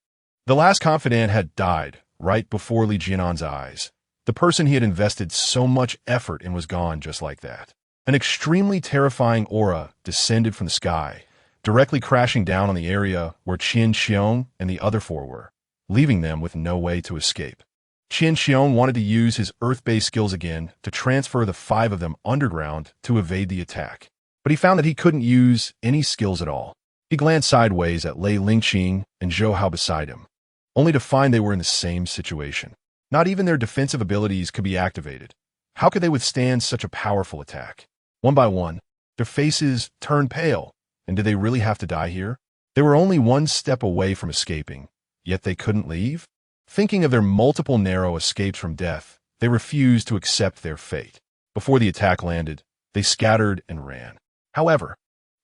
The last confidant had died right before Li Jianan's eyes. The person he had invested so much effort in was gone just like that. An extremely terrifying aura descended from the sky, directly crashing down on the area where Qian Xiong and the other four were, leaving them with no way to escape. Qian Xiong wanted to use his earth-based skills again to transfer the 5 of them underground to evade the attack, but he found that he couldn't use any skills at all. He glanced sideways at Lei Lingqing and Zhou Hao beside him, only to find they were in the same situation. Not even their defensive abilities could be activated. How could they withstand such a powerful attack? One by one, their faces turned pale, and did they really have to die here? They were only one step away from escaping, yet they couldn't leave? Thinking of their multiple narrow escapes from death, they refused to accept their fate. Before the attack landed, they scattered and ran. However,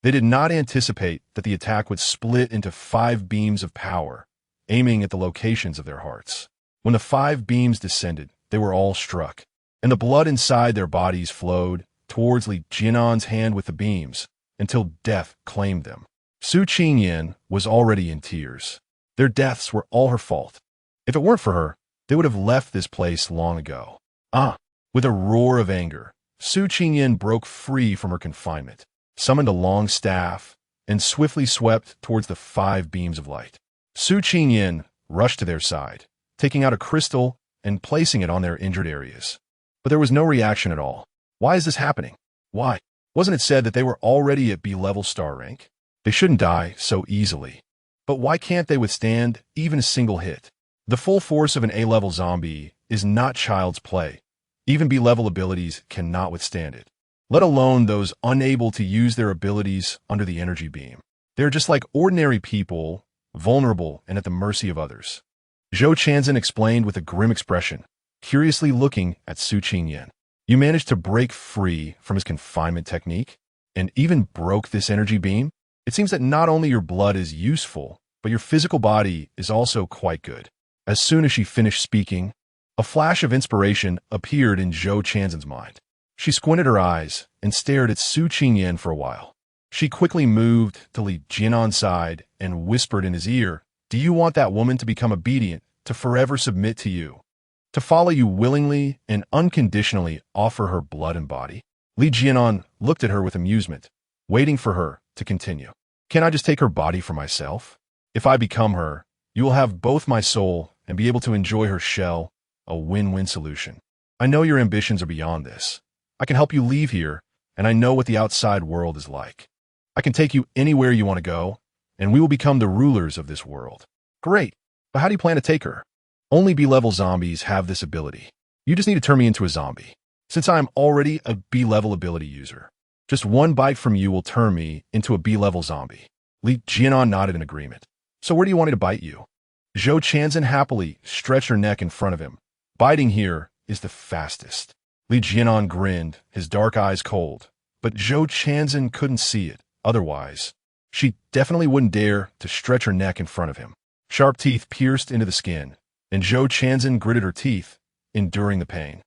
they did not anticipate that the attack would split into 5 beams of power, aiming at the locations of their hearts. When the 5 beams descended, they were all struck, and the blood inside their bodies flowed towards Li Jianan's hand with the beams, until death claimed them. Su Qingyan was already in tears. Their deaths were all her fault. If it weren't for her, they would have left this place long ago. With a roar of anger, Su Qingyan broke free from her confinement, summoned a long staff, and swiftly swept towards the 5 beams of light. Su Qingyan rushed to their side, taking out a crystal and placing it on their injured areas. But there was no reaction at all. Why is this happening? Why? Wasn't it said that they were already at B-level star rank? They shouldn't die so easily. But why can't they withstand even a single hit? The full force of an A-level zombie is not child's play. Even B-level abilities cannot withstand it, let alone those unable to use their abilities under the energy beam. They're just like ordinary people, vulnerable and at the mercy of others. Zhou Chanzhen explained with a grim expression, curiously looking at Su Qingyan. You managed to break free from his confinement technique and even broke this energy beam? It seems that not only your blood is useful, but your physical body is also quite good. As soon as she finished speaking, a flash of inspiration appeared in Zhou Chanzhen's mind. She squinted her eyes and stared at Su Qingyan for a while. She quickly moved to Li Jianan's side and whispered in his ear, "Do you want that woman to become obedient, to forever submit to you, to follow you willingly and unconditionally offer her blood and body?" Li Jianan looked at her with amusement, waiting for her to continue. "Can I just take her body for myself? If I become her, you will have both my soul and be able to enjoy her shell, a win-win solution. I know your ambitions are beyond this. I can help you leave here, and I know what the outside world is like. I can take you anywhere you want to go, and we will become the rulers of this world." "Great, but how do you plan to take her?" "Only B-level zombies have this ability. You just need to turn me into a zombie, since I am already a B-level ability user. Just one bite from you will turn me into a B-level zombie." Li Jianan nodded in agreement. "So where do you want me to bite you?" Zhou Chanzhen happily stretched her neck in front of him. "Biting here is the fastest." Li Jianan grinned, his dark eyes cold, but Zhou Chanzhen couldn't see it. Otherwise, she definitely wouldn't dare to stretch her neck in front of him. Sharp teeth pierced into the skin, and Zhou Chanzhen gritted her teeth, enduring the pain.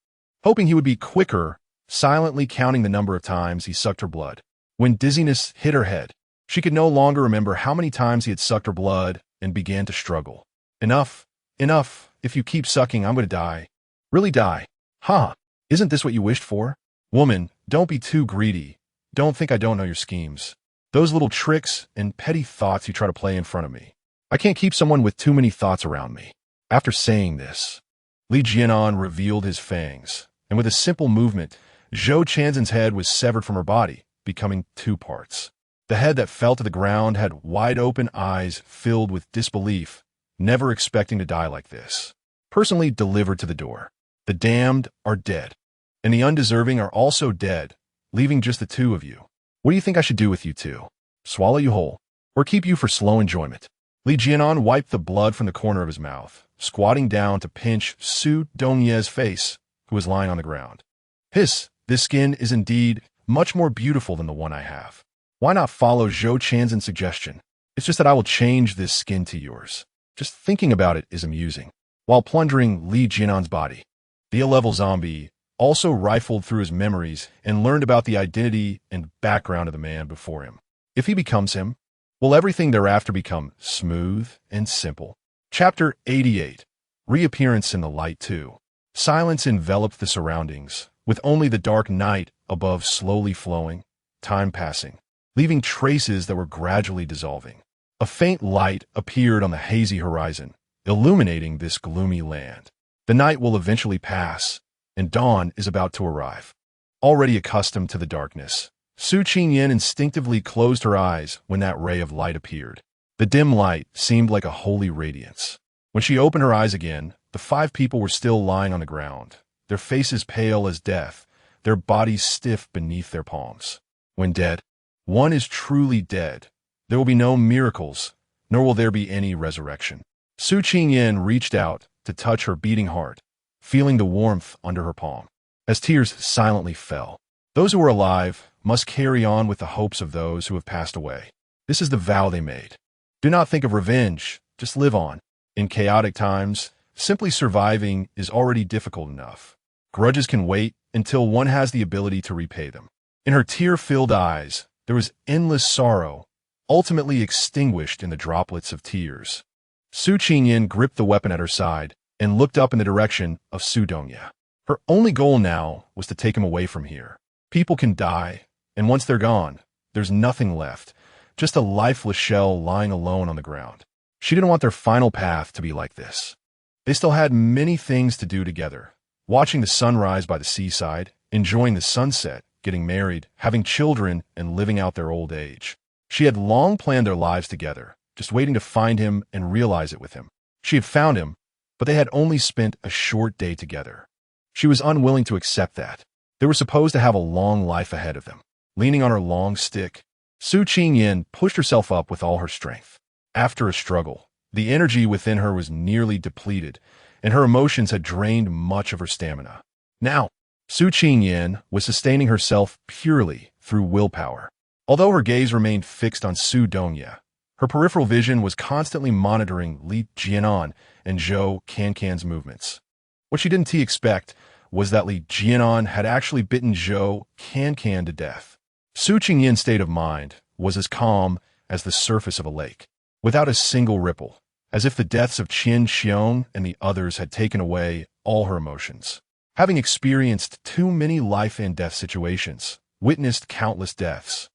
Hoping he would be quicker, silently counting the number of times he sucked her blood. When dizziness hit her head, she could no longer remember how many times he had sucked her blood and began to struggle. "Enough, enough. If you keep sucking, I'm going to die." "Really die? Huh? Isn't this what you wished for?" "Woman, don't be too greedy. Don't think I don't know your schemes. Those little tricks and petty thoughts you try to play in front of me. I can't keep someone with too many thoughts around me." After saying this, Li Jianan revealed his fangs, and with a simple movement, Zhou Chanzhen's head was severed from her body, becoming two parts. The head that fell to the ground had wide-open eyes filled with disbelief, never expecting to die like this. Personally delivered to the door. "The damned are dead, and the undeserving are also dead, leaving just the two of you. What do you think I should do with you two? Swallow you whole, or keep you for slow enjoyment?" Li Jianan wiped the blood from the corner of his mouth, squatting down to pinch Su Dongye's face, who was lying on the ground. "Hiss, this skin is indeed much more beautiful than the one I have. Why not follow Zhou Chanzhen's suggestion? It's just that I will change this skin to yours." Just thinking about it is amusing. While plundering Li Jianan's body, the A-level zombie also rifled through his memories and learned about the identity and background of the man before him. If he becomes him, will everything thereafter become smooth and simple? Chapter 88. Reappearance in the Light 2. Silence enveloped the surroundings, with only the dark night above slowly flowing, time passing, leaving traces that were gradually dissolving. A faint light appeared on the hazy horizon, illuminating this gloomy land. The night will eventually pass, and dawn is about to arrive. Already accustomed to the darkness, Su Qingyan instinctively closed her eyes when that ray of light appeared. The dim light seemed like a holy radiance. When she opened her eyes again, the 5 people were still lying on the ground, their faces pale as death, their bodies stiff beneath their palms. When dead, one is truly dead. There will be no miracles, nor will there be any resurrection. Su Qingyan reached out to touch her beating heart, feeling the warmth under her palm. As tears silently fell, those who are alive must carry on with the hopes of those who have passed away. This is the vow they made. Do not think of revenge, just live on. In chaotic times, simply surviving is already difficult enough. Grudges can wait until one has the ability to repay them. In her tear-filled eyes, there was endless sorrow, ultimately extinguished in the droplets of tears. Su Qingyan gripped the weapon at her side and looked up in the direction of Su Dongye. Her only goal now was to take him away from here. People can die, and once they're gone, there's nothing left, just a lifeless shell lying alone on the ground. She didn't want their final path to be like this. They still had many things to do together, watching the sunrise by the seaside enjoying the sunset, getting married, having children, and living out their old age. She had long planned their lives together, just waiting to find him and realize it with him. She had found him, but they had only spent a short day together. She was unwilling to accept that. They were supposed to have a long life ahead of them. Leaning on her long stick, Su Qingyan pushed herself up with all her strength. After a struggle, the energy within her was nearly depleted, and her emotions had drained much of her stamina. Now, Su Qingyan was sustaining herself purely through willpower. Although her gaze remained fixed on Su Dongye, her peripheral vision was constantly monitoring Li Jianan and Zhou Cancan's movements. What she didn't expect was that Li Jianan had actually bitten Zhou Cancan to death. Su Qingyan's state of mind was as calm as the surface of a lake, without a single ripple, as if the deaths of Qin Xiong and the others had taken away all her emotions. Having experienced too many life and death situations, witnessed countless deaths,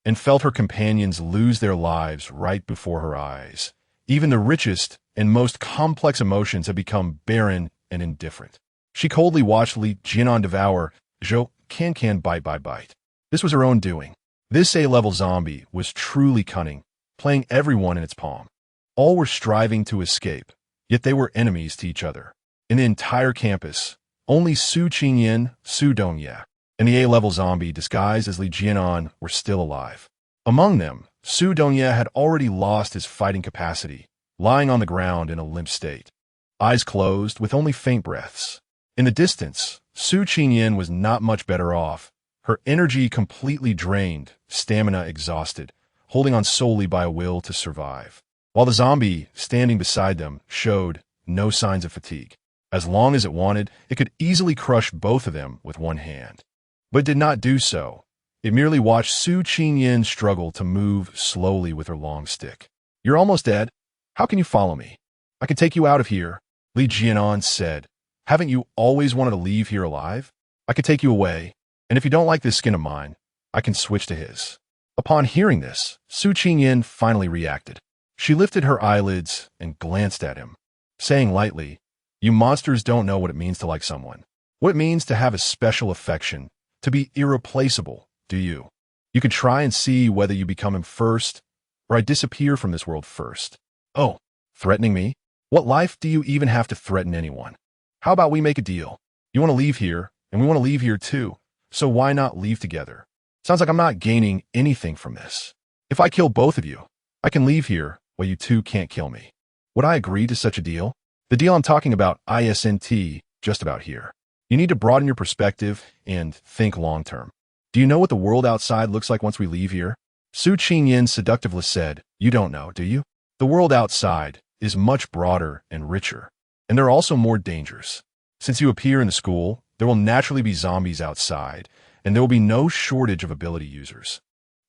and felt her companions lose their lives right before her eyes, even the richest and most complex emotions had become barren and indifferent. She coldly watched Li Jianan devour Zhou Cancan bite by bite. This was her own doing. This A-level zombie was truly cunning, playing everyone in its palm. All were striving to escape, yet they were enemies to each other. In the entire campus, only Su Qingyan, Su Dongye, and the A-level zombie disguised as Li Jianan were still alive. Among them, Su Dongye had already lost his fighting capacity, lying on the ground in a limp state, eyes closed with only faint breaths. In the distance, Su Qingyan was not much better off, her energy completely drained, stamina exhausted, holding on solely by a will to survive. While the zombie, standing beside them, showed no signs of fatigue. As long as it wanted, it could easily crush both of them with one hand. But it did not do so. It merely watched Su Qingyan struggle to move slowly with her long stick. "You're almost dead. How can you follow me? I can take you out of here," Li Jianan said. "Haven't you always wanted to leave here alive? I can take you away, and if you don't like this skin of mine, I can switch to his." Upon hearing this, Su Qingyan finally reacted. She lifted her eyelids and glanced at him, saying lightly, "You monsters don't know what it means to like someone. What it means to have a special affection, to be irreplaceable, do you? You can try and see whether you become him first, or I disappear from this world first." "Oh, threatening me? What life do you even have to threaten anyone? How about we make a deal? You want to leave here, and we want to leave here too, so why not leave together? Sounds like I'm not gaining anything from this. If I kill both of you, I can leave here while you two can't kill me. Would I agree to such a deal? The deal I'm talking about isn't just about here. You need to broaden your perspective and think long-term. Do you know what the world outside looks like once we leave here?" Su Qingyan seductively said, "You don't know, do you? The world outside is much broader and richer, and there are also more dangers. Since you appear in the school, there will naturally be zombies outside, and there will be no shortage of ability users.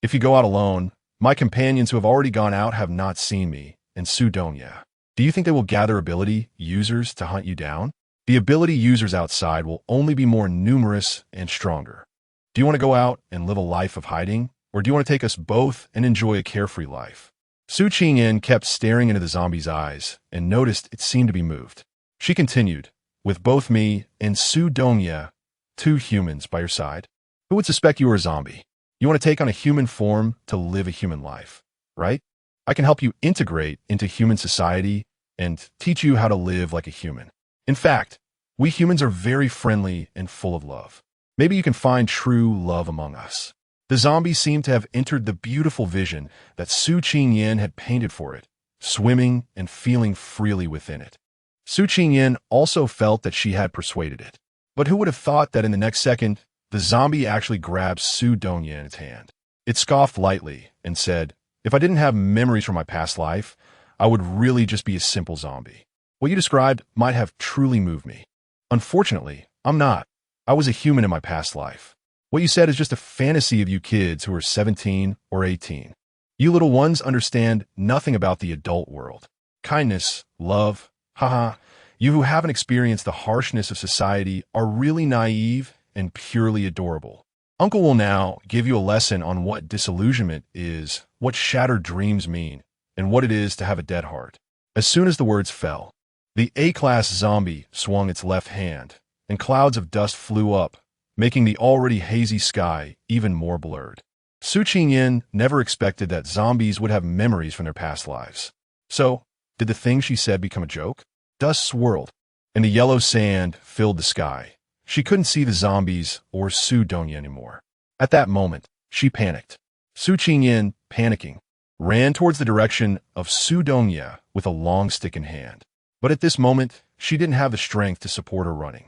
If you go out alone, my companions who have already gone out have not seen me, and Su Dongye. Do you think they will gather ability users to hunt you down? The ability users outside will only be more numerous and stronger. Do you want to go out and live a life of hiding, or do you want to take us both and enjoy a carefree life?" Su Qingyan kept staring into the zombie's eyes and noticed it seemed to be moved. She continued, "With both me and Su Dongye, two humans by your side, who would suspect you were a zombie? You want to take on a human form to live a human life, right? I can help you integrate into human society and teach you how to live like a human. In fact, we humans are very friendly and full of love. Maybe you can find true love among us." The zombie seemed to have entered the beautiful vision that Su Qingyan had painted for it, swimming and feeling freely within it. Su Qingyan also felt that she had persuaded it. But who would have thought that in the next second, the zombie actually grabbed Su Dongye in its hand. It scoffed lightly and said, "If I didn't have memories from my past life, I would really just be a simple zombie. What you described might have truly moved me. Unfortunately, I'm not. I was a human in my past life. What you said is just a fantasy of you kids who are 17 or 18. You little ones understand nothing about the adult world. Kindness, love, haha. You who haven't experienced the harshness of society are really naive and purely adorable. Uncle will now give you a lesson on what disillusionment is, what shattered dreams mean, and what it is to have a dead heart." As soon as the words fell, the A-class zombie swung its left hand, and clouds of dust flew up, making the already hazy sky even more blurred. Su Qingyan never expected that zombies would have memories from their past lives. So, did the thing she said become a joke? Dust swirled, and the yellow sand filled the sky. She couldn't see the zombies or Su Donya anymore. At that moment, she panicked. Su Qingyan, panicking, ran towards the direction of Su Donya with a long stick in hand. But at this moment, she didn't have the strength to support her running.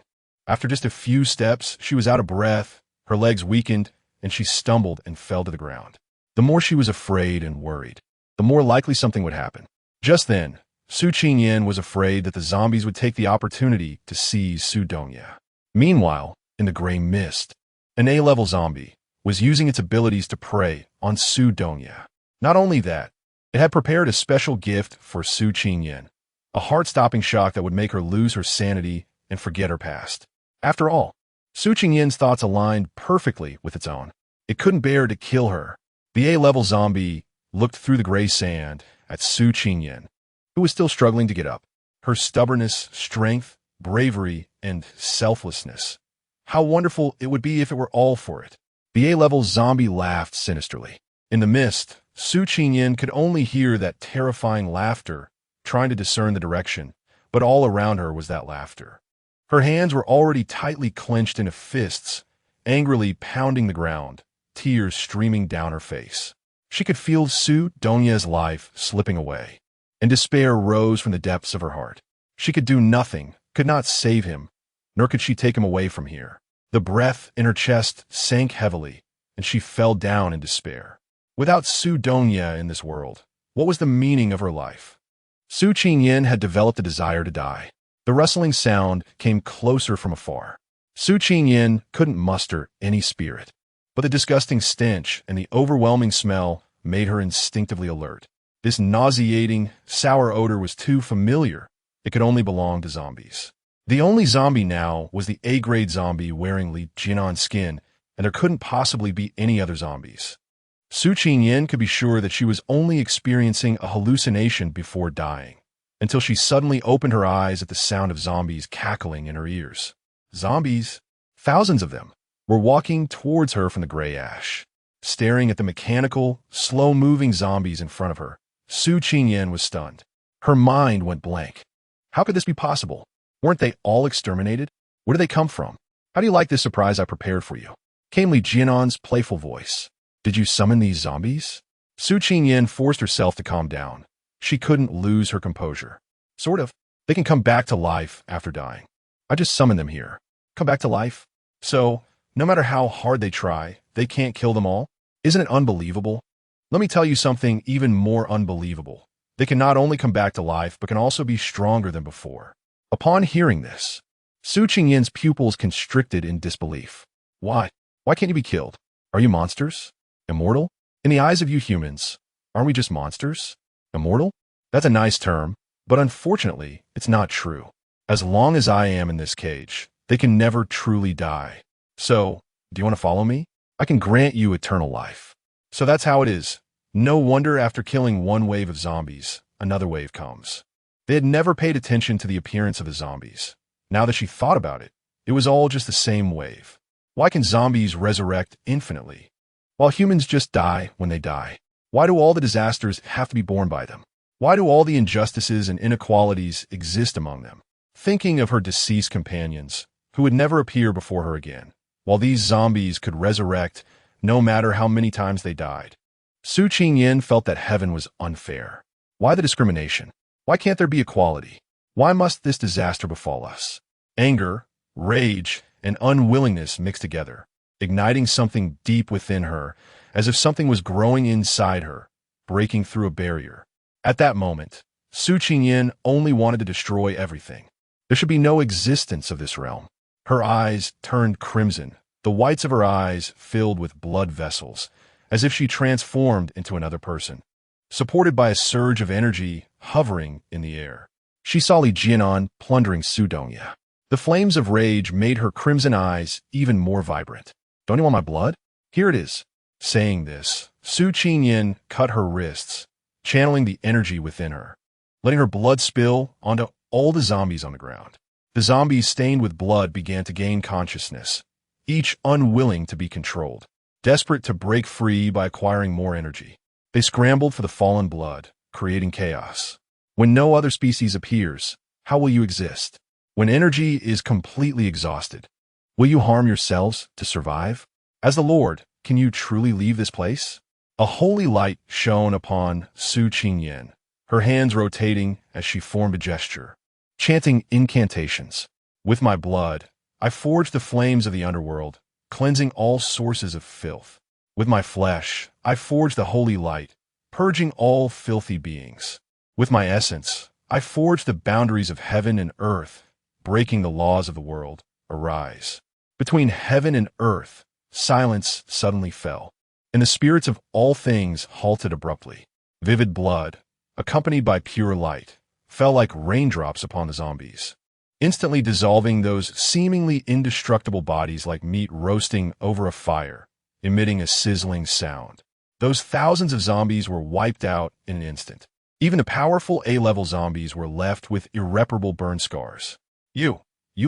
After just a few steps, she was out of breath, her legs weakened, and she stumbled and fell to the ground. The more she was afraid and worried, the more likely something would happen. Just then, Su Qingyan was afraid that the zombies would take the opportunity to seize Su Donya. Meanwhile, in the gray mist, an A-level zombie was using its abilities to prey on Su Donya. Not only that, it had prepared a special gift for Su Qingyan, a heart-stopping shock that would make her lose her sanity and forget her past. After all, Su Qingyan's thoughts aligned perfectly with its own. It couldn't bear to kill her. The A-level zombie looked through the gray sand at Su Qingyan, who was still struggling to get up. Her stubbornness, strength, bravery, and selflessness. How wonderful it would be if it were all for it. The A-level zombie laughed sinisterly. In the mist, Su Qingyan could only hear that terrifying laughter, trying to discern the direction, but all around her was that laughter. Her hands were already tightly clenched into fists, angrily pounding the ground, tears streaming down her face. She could feel Su Donya's life slipping away, and despair rose from the depths of her heart. She could do nothing, could not save him, nor could she take him away from here. The breath in her chest sank heavily, and she fell down in despair. Without Su Donya in this world, what was the meaning of her life? Su Qingyan had developed a desire to die. The rustling sound came closer from afar. Su Qingyan couldn't muster any spirit, but the disgusting stench and the overwhelming smell made her instinctively alert. This nauseating, sour odor was too familiar. It could only belong to zombies. The only zombie now was the A-grade zombie wearing Li Jinan's skin, and there couldn't possibly be any other zombies. Su Qingyan could be sure that she was only experiencing a hallucination before dying, until she suddenly opened her eyes at the sound of zombies cackling in her ears. Zombies, thousands of them, were walking towards her from the gray ash. Staring at the mechanical, slow-moving zombies in front of her, Su Qingyan was stunned. Her mind went blank. How could this be possible? Weren't they all exterminated? Where did they come from? How do you like this surprise I prepared for you? Came Li Jinan's playful voice. Did you summon these zombies? Su Qingyan forced herself to calm down. She couldn't lose her composure. Sort of. They can come back to life after dying. I just summoned them here. Come back to life? So, no matter how hard they try, they can't kill them all? Isn't it unbelievable? Let me tell you something even more unbelievable. They can not only come back to life, but can also be stronger than before. Upon hearing this, Su Qingyan's pupils constricted in disbelief. Why? Why can't you be killed? Are you monsters? Immortal? In the eyes of you humans, aren't we just monsters? Immortal? That's a nice term, but unfortunately, it's not true. As long as I am in this cage, they can never truly die. So, do you want to follow me? I can grant you eternal life. So that's how it is. No wonder after killing one wave of zombies, another wave comes. They had never paid attention to the appearance of the zombies. Now that she thought about it, it was all just the same wave. Why can zombies resurrect infinitely, while humans just die when they die? Why do all the disasters have to be borne by them? Why do all the injustices and inequalities exist among them? Thinking of her deceased companions, who would never appear before her again, while these zombies could resurrect no matter how many times they died. Su Qingyan felt that heaven was unfair. Why the discrimination? Why can't there be equality? Why must this disaster befall us? Anger, rage, and unwillingness mixed together, igniting something deep within her, as if something was growing inside her, breaking through a barrier. At that moment, Su Qingyan only wanted to destroy everything. There should be no existence of this realm. Her eyes turned crimson, the whites of her eyes filled with blood vessels, as if she transformed into another person. Supported by a surge of energy hovering in the air, she saw Li Jinan plundering Su Donya. The flames of rage made her crimson eyes even more vibrant. Don't you want my blood? Here it is. Saying this, Su Qingyan cut her wrists, channeling the energy within her, letting her blood spill onto all the zombies on the ground. The zombies stained with blood began to gain consciousness. each unwilling to be controlled, desperate to break free by acquiring more energy. They scrambled for the fallen blood, creating chaos. When no other species appears, how will you exist? When energy is completely exhausted, will you harm yourselves to survive? As the Lord, can you truly leave this place? A holy light shone upon Su Qingyan, her hands rotating as she formed a gesture, chanting incantations. With my blood, I forged the flames of the underworld, cleansing all sources of filth. With my flesh, I forged the holy light, purging all filthy beings. With my essence, I forged the boundaries of heaven and earth, breaking the laws of the world. Arise. Between heaven and earth, silence suddenly fell, and the spirits of all things halted abruptly. Vivid blood, accompanied by pure light, fell like raindrops upon the zombies, instantly dissolving those seemingly indestructible bodies like meat roasting over a fire, emitting a sizzling sound. Those thousands of zombies were wiped out in an instant. Even the powerful A-level zombies were left with irreparable burn scars. You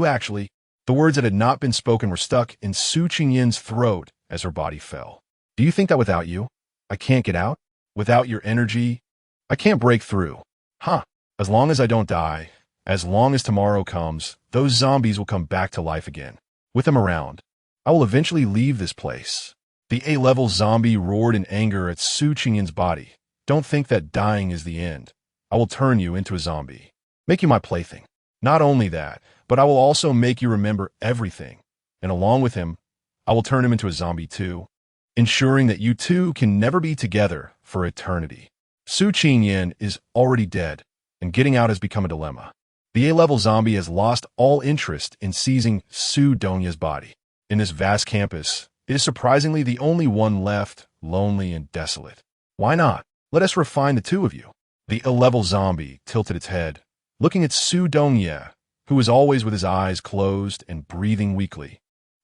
actually. The words that had not been spoken were stuck in Su Qingyan's throat as her body fell. Do you think that without you, I can't get out? Without your energy, I can't break through? Huh. As long as I don't die, as long as tomorrow comes, those zombies will come back to life again. With them around, I will eventually leave this place. The A-level zombie roared in anger at Su Qingyan's body. Don't think that dying is the end. I will turn you into a zombie. Make you my plaything. Not only that, but I will also make you remember everything. And along with him, I will turn him into a zombie too, ensuring that you two can never be together for eternity. Su Qingyan is already dead, and getting out has become a dilemma. The A-level zombie has lost all interest in seizing Su Donya's body. In this vast campus, it is surprisingly the only one left, lonely and desolate. Why not? Let us refine the two of you. The A-level zombie tilted its head, looking at Su Donya, who was always with his eyes closed and breathing weakly,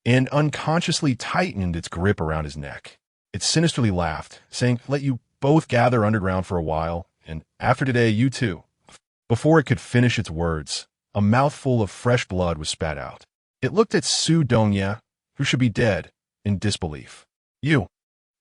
and unconsciously tightened its grip around his neck. It sinisterly laughed, saying, "Let you both gather underground for a while, and after today, you too." Before it could finish its words, a mouthful of fresh blood was spat out. It looked at Su Donya, who should be dead, in disbelief.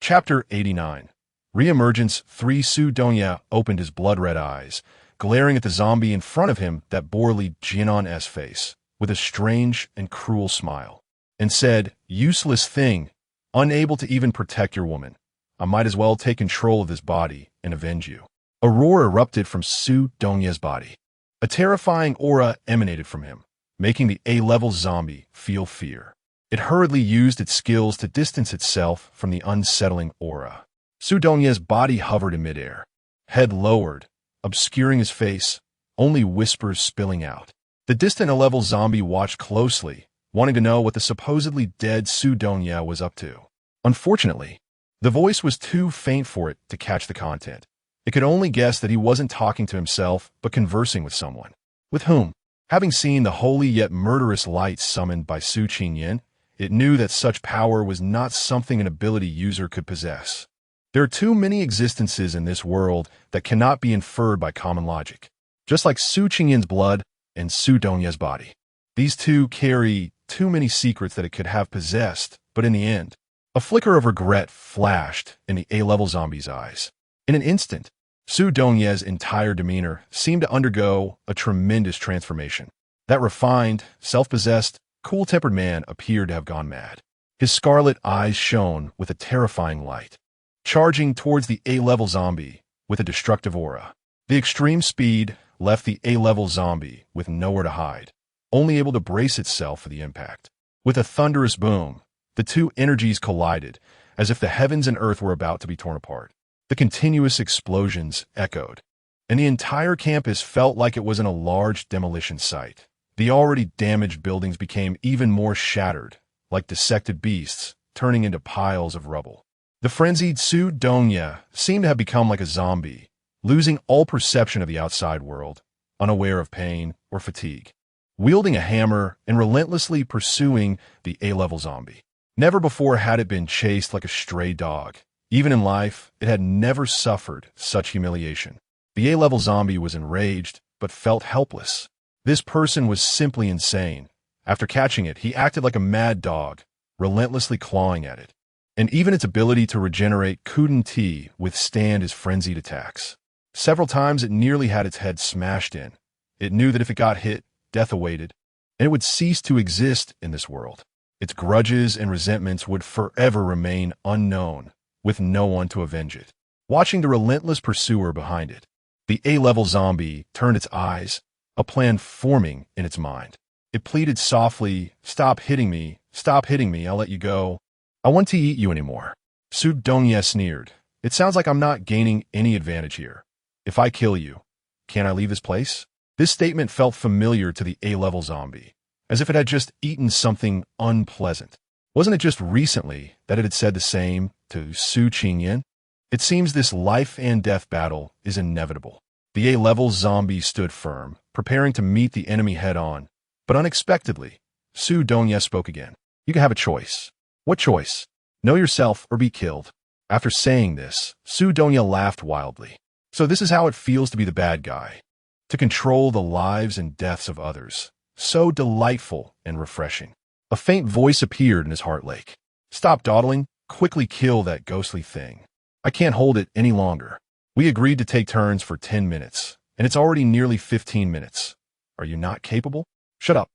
Chapter 89. Reemergence 3. Su Donya opened his blood-red eyes, glaring at the zombie in front of him that bore Li Jianan's face, with a strange and cruel smile, and said, "Useless thing, unable to even protect your woman. I might as well take control of this body and avenge you." A roar erupted from Su Donya's body. A terrifying aura emanated from him, making the A-level zombie feel fear. It hurriedly used its skills to distance itself from the unsettling aura. Su Donya's body hovered in midair, head lowered, obscuring his face, only whispers spilling out. The distant A-level zombie watched closely, wanting to know what the supposedly dead Su Donya was up to. Unfortunately, the voice was too faint for it to catch the content. It could only guess that he wasn't talking to himself, but conversing with someone. With whom? Having seen the holy yet murderous light summoned by Su Qingyan, it knew that such power was not something an ability user could possess. There are too many existences in this world that cannot be inferred by common logic. Just like Su Qingyan's blood and Su Donya's body. These two carry too many secrets that it could have possessed, but in the end, a flicker of regret flashed in the A-level zombie's eyes. In an instant, Su Donya's entire demeanor seemed to undergo a tremendous transformation. That refined, self-possessed, cool-tempered man appeared to have gone mad. His scarlet eyes shone with a terrifying light, charging towards the A-level zombie with a destructive aura. The extreme speed left the A-level zombie with nowhere to hide, only able to brace itself for the impact. With a thunderous boom, the two energies collided, as if the heavens and earth were about to be torn apart. The continuous explosions echoed, and the entire campus felt like it was in a large demolition site. The already damaged buildings became even more shattered, like dissected beasts, turning into piles of rubble. The frenzied Su Donya seemed to have become like a zombie, losing all perception of the outside world, unaware of pain or fatigue, wielding a hammer and relentlessly pursuing the A-level zombie. Never before had it been chased like a stray dog. Even in life, it had never suffered such humiliation. The A-level zombie was enraged, but felt helpless. This person was simply insane. After catching it, he acted like a mad dog, relentlessly clawing at it. And even its ability to regenerate couldn't withstand his frenzied attacks. Several times it nearly had its head smashed in. It knew that if it got hit, death awaited, and it would cease to exist in this world. Its grudges and resentments would forever remain unknown, with no one to avenge it. Watching the relentless pursuer behind it, the A-level zombie turned its eyes, a plan forming in its mind. It pleaded softly, stop hitting me, I'll let you go. I want to eat you anymore. Su Dongye sneered. It sounds like I'm not gaining any advantage here. If I kill you, can I leave this place? This statement felt familiar to the A-level zombie, as if it had just eaten something unpleasant. Wasn't it just recently that it had said the same to Su Qingyan? It seems this life and death battle is inevitable. The A-level zombie stood firm, preparing to meet the enemy head-on. But unexpectedly, Su Dongye spoke again. You can have a choice. What choice? Know yourself or be killed. After saying this, Su Dongye laughed wildly. So this is how it feels to be the bad guy. To control the lives and deaths of others. So delightful and refreshing. A faint voice appeared in his heart lake. Stop dawdling. Quickly kill that ghostly thing. I can't hold it any longer. We agreed to take turns for 10 minutes, and it's already nearly 15 minutes. Are you not capable? Shut up.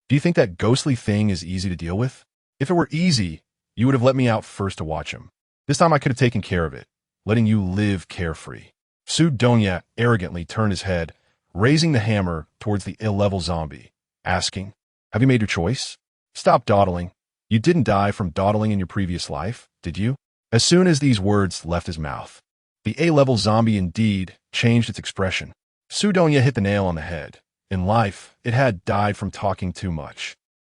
Do you think that ghostly thing is easy to deal with? If it were easy, you would have let me out first to watch him. This time I could have taken care of it, letting you live carefree. Su Dongye arrogantly turned his head, raising the hammer towards the A-level zombie, asking, have you made your choice? Stop dawdling. You didn't die from dawdling in your previous life, did you? As soon as these words left his mouth, the A-level zombie indeed changed its expression. Su Dongye hit the nail on the head. In life, it had died from talking too much.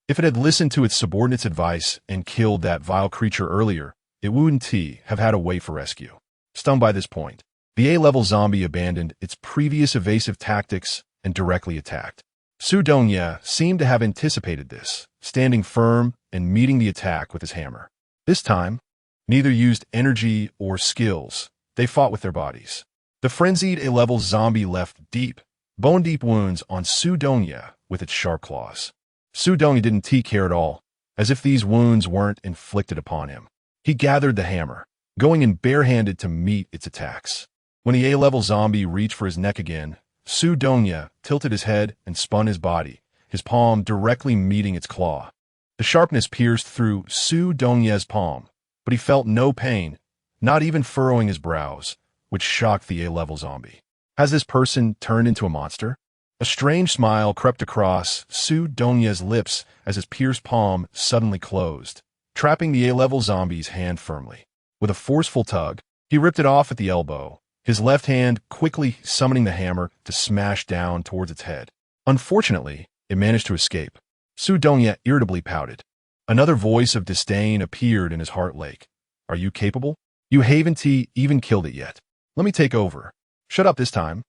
If it had listened to its subordinate's advice and killed that vile creature earlier, it wouldn't have had to wait for rescue. Stunned by this point, the A-level zombie abandoned its previous evasive tactics and directly attacked. Su Dongye seemed to have anticipated this, standing firm and meeting the attack with his hammer. This time, neither used energy or skills. They fought with their bodies. The frenzied A-level zombie left deep, bone-deep wounds on Su Dongye with its sharp claws. Su Dongye didn't care at all, as if these wounds weren't inflicted upon him. He gathered the hammer, going in barehanded to meet its attacks. When the A-level zombie reached for his neck again, Su Dongye tilted his head and spun his body, his palm directly meeting its claw. The sharpness pierced through Su Dongye's palm, but he felt no pain, not even furrowing his brows, which shocked the A-level zombie. Has this person turned into a monster? A strange smile crept across Su Dongye's lips as his pierced palm suddenly closed, trapping the A-level zombie's hand firmly. With a forceful tug, he ripped it off at the elbow, his left hand quickly summoning the hammer to smash down towards its head. Unfortunately, it managed to escape. Su Dongye irritably pouted. Another voice of disdain appeared in his heart lake. Are you capable? You haven't even killed it yet. Let me take over. Shut up this time.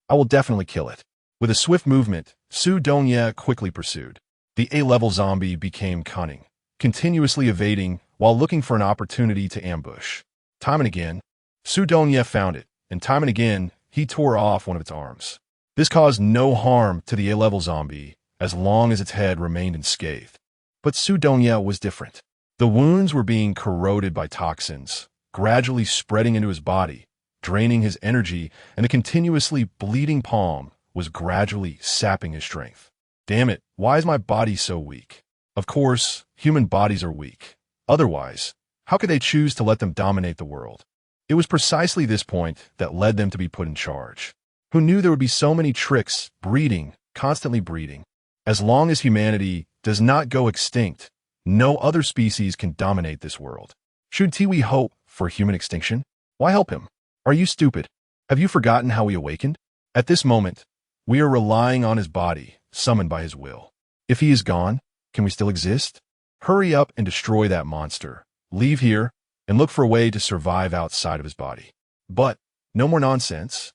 I will definitely kill it. With a swift movement, Su Dongye quickly pursued. The A-level zombie became cunning, continuously evading while looking for an opportunity to ambush. Time and again, Su Dongye found it, and time and again, he tore off one of its arms. This caused no harm to the A-level zombie as long as its head remained unscathed. But Su Dongye was different. The wounds were being corroded by toxins, gradually spreading into his body, draining his energy, and the continuously bleeding palm was gradually sapping his strength. Damn it, why is my body so weak? Of course, human bodies are weak. Otherwise, how could they choose to let them dominate the world? It was precisely this point that led them to be put in charge. Who knew there would be so many tricks, breeding, constantly breeding? As long as humanity does not go extinct, no other species can dominate this world. Should we hope for human extinction? Why help him? Are you stupid? Have you forgotten how he awakened? At this moment, we are relying on his body, summoned by his will. If he is gone, can we still exist? Hurry up and destroy that monster. Leave here and look for a way to survive outside of his body. But no more nonsense.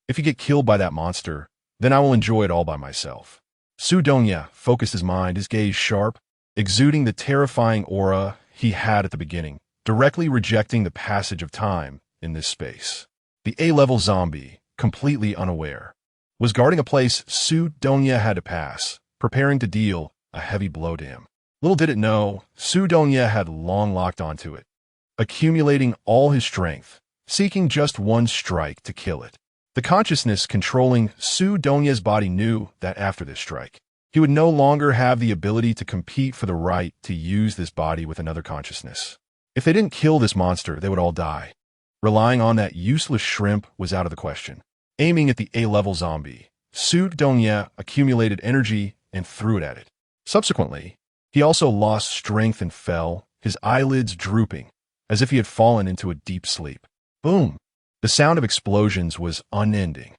If you get killed by that monster, then I will enjoy it all by myself. Su Dongye focused his mind, his gaze sharp, exuding the terrifying aura he had at the beginning, directly rejecting the passage of time in this space. The A-level zombie, completely unaware, was guarding a place Su Dongye had to pass, preparing to deal a heavy blow to him. Little did it know, Su Dongye had long locked onto it, accumulating all his strength, seeking just one strike to kill it. The consciousness controlling Su Dongye's body knew that after this strike, he would no longer have the ability to compete for the right to use this body with another consciousness. If they didn't kill this monster, they would all die. Relying on that useless shrimp was out of the question. Aiming at the A-level zombie, Su Dongye accumulated energy and threw it at it. Subsequently, he also lost strength and fell, his eyelids drooping, as if he had fallen into a deep sleep. Boom! The sound of explosions was unending,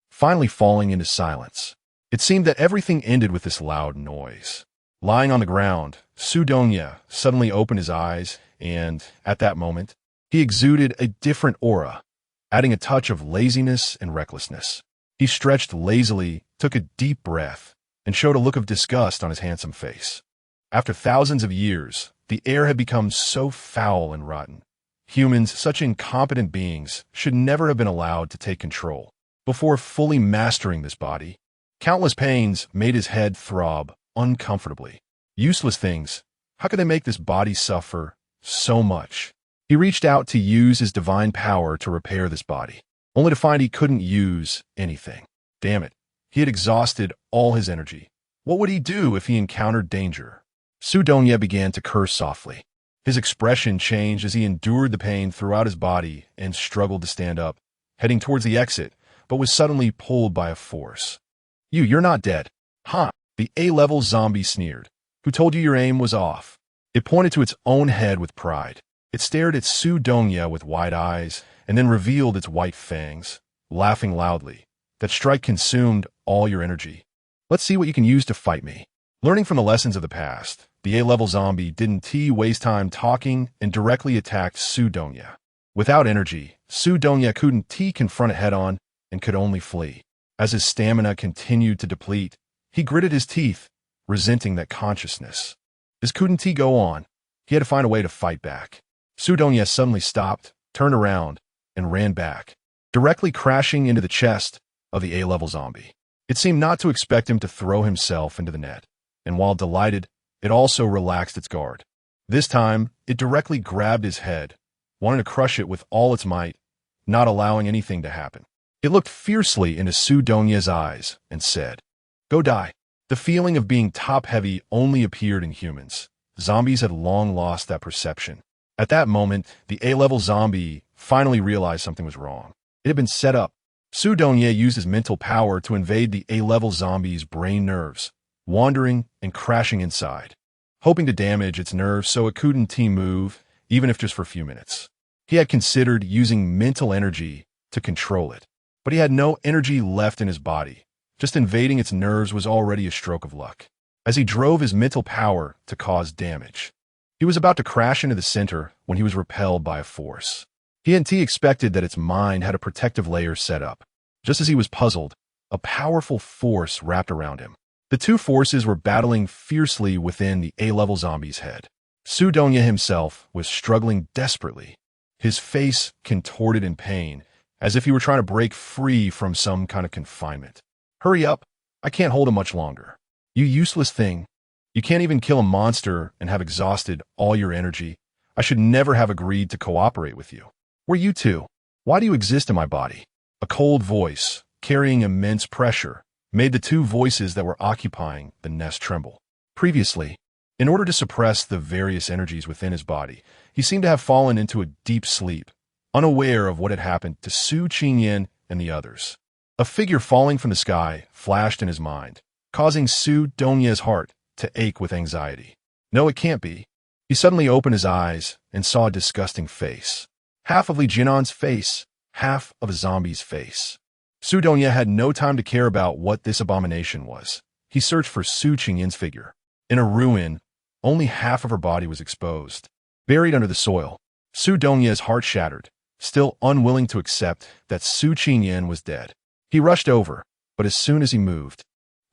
finally falling into silence. It seemed that everything ended with this loud noise. Lying on the ground, Su Dongye suddenly opened his eyes, and, at that moment, he exuded a different aura, adding a touch of laziness and recklessness. He stretched lazily, took a deep breath, and showed a look of disgust on his handsome face. After thousands of years, the air had become so foul and rotten. Humans, such incompetent beings, should never have been allowed to take control. Before fully mastering this body, countless pains made his head throb uncomfortably. Useless things, how could they make this body suffer so much? He reached out to use his divine power to repair this body, only to find he couldn't use anything. Damn it, he had exhausted all his energy. What would he do if he encountered danger? Su Dongye began to curse softly. His expression changed as he endured the pain throughout his body and struggled to stand up, heading towards the exit, but was suddenly pulled by a force. You're not dead. Huh? The A-level zombie sneered. Who told you your aim was off? It pointed to its own head with pride. It stared at Su Dongye with wide eyes and then revealed its white fangs, laughing loudly. That strike consumed all your energy. Let's see what you can use to fight me. Learning from the lessons of the past, the A-level zombie didn't waste time talking and directly attacked Su Dongye. Without energy, Su Dongye couldn't confront it head-on and could only flee. As his stamina continued to deplete, he gritted his teeth, resenting that consciousness. This couldn't go on. He had to find a way to fight back. Su Dongye suddenly stopped, turned around, and ran back, directly crashing into the chest of the A-level zombie. It seemed not to expect him to throw himself into the net, and while delighted, it also relaxed its guard. This time, it directly grabbed his head, wanting to crush it with all its might, not allowing anything to happen. It looked fiercely into Su Dongye's eyes and said, "Go die." The feeling of being top-heavy only appeared in humans. Zombies had long lost that perception. At that moment, the A-level zombie finally realized something was wrong. It had been set up. Su Dongye used his mental power to invade the A-level zombie's brain nerves, wandering and crashing inside, hoping to damage its nerves so it couldn't move, even if just for a few minutes. He had considered using mental energy to control it, but he had no energy left in his body. Just invading its nerves was already a stroke of luck. As he drove his mental power to cause damage, he was about to crash into the center when he was repelled by a force. He hadn't expected that its mind had a protective layer set up. Just as he was puzzled, a powerful force wrapped around him. The two forces were battling fiercely within the A-level zombie's head. Su Dongye himself was struggling desperately, his face contorted in pain, as if he were trying to break free from some kind of confinement. Hurry up, I can't hold him much longer. You useless thing. You can't even kill a monster and have exhausted all your energy. I should never have agreed to cooperate with you. Where you two? Why do you exist in my body? A cold voice, carrying immense pressure, made the two voices that were occupying the nest tremble. Previously, in order to suppress the various energies within his body, he seemed to have fallen into a deep sleep, unaware of what had happened to Su Qingyan and the others. A figure falling from the sky flashed in his mind, causing Su Dongye's heart to ache with anxiety. No, it can't be. He suddenly opened his eyes and saw a disgusting face. Half of Li Jinan's face, half of a zombie's face. Su Dongye had no time to care about what this abomination was. He searched for Su Qingyan's figure. In a ruin, only half of her body was exposed. Buried under the soil, Su Dongye's heart shattered, still unwilling to accept that Su Qingyan was dead. He rushed over, but as soon as he moved,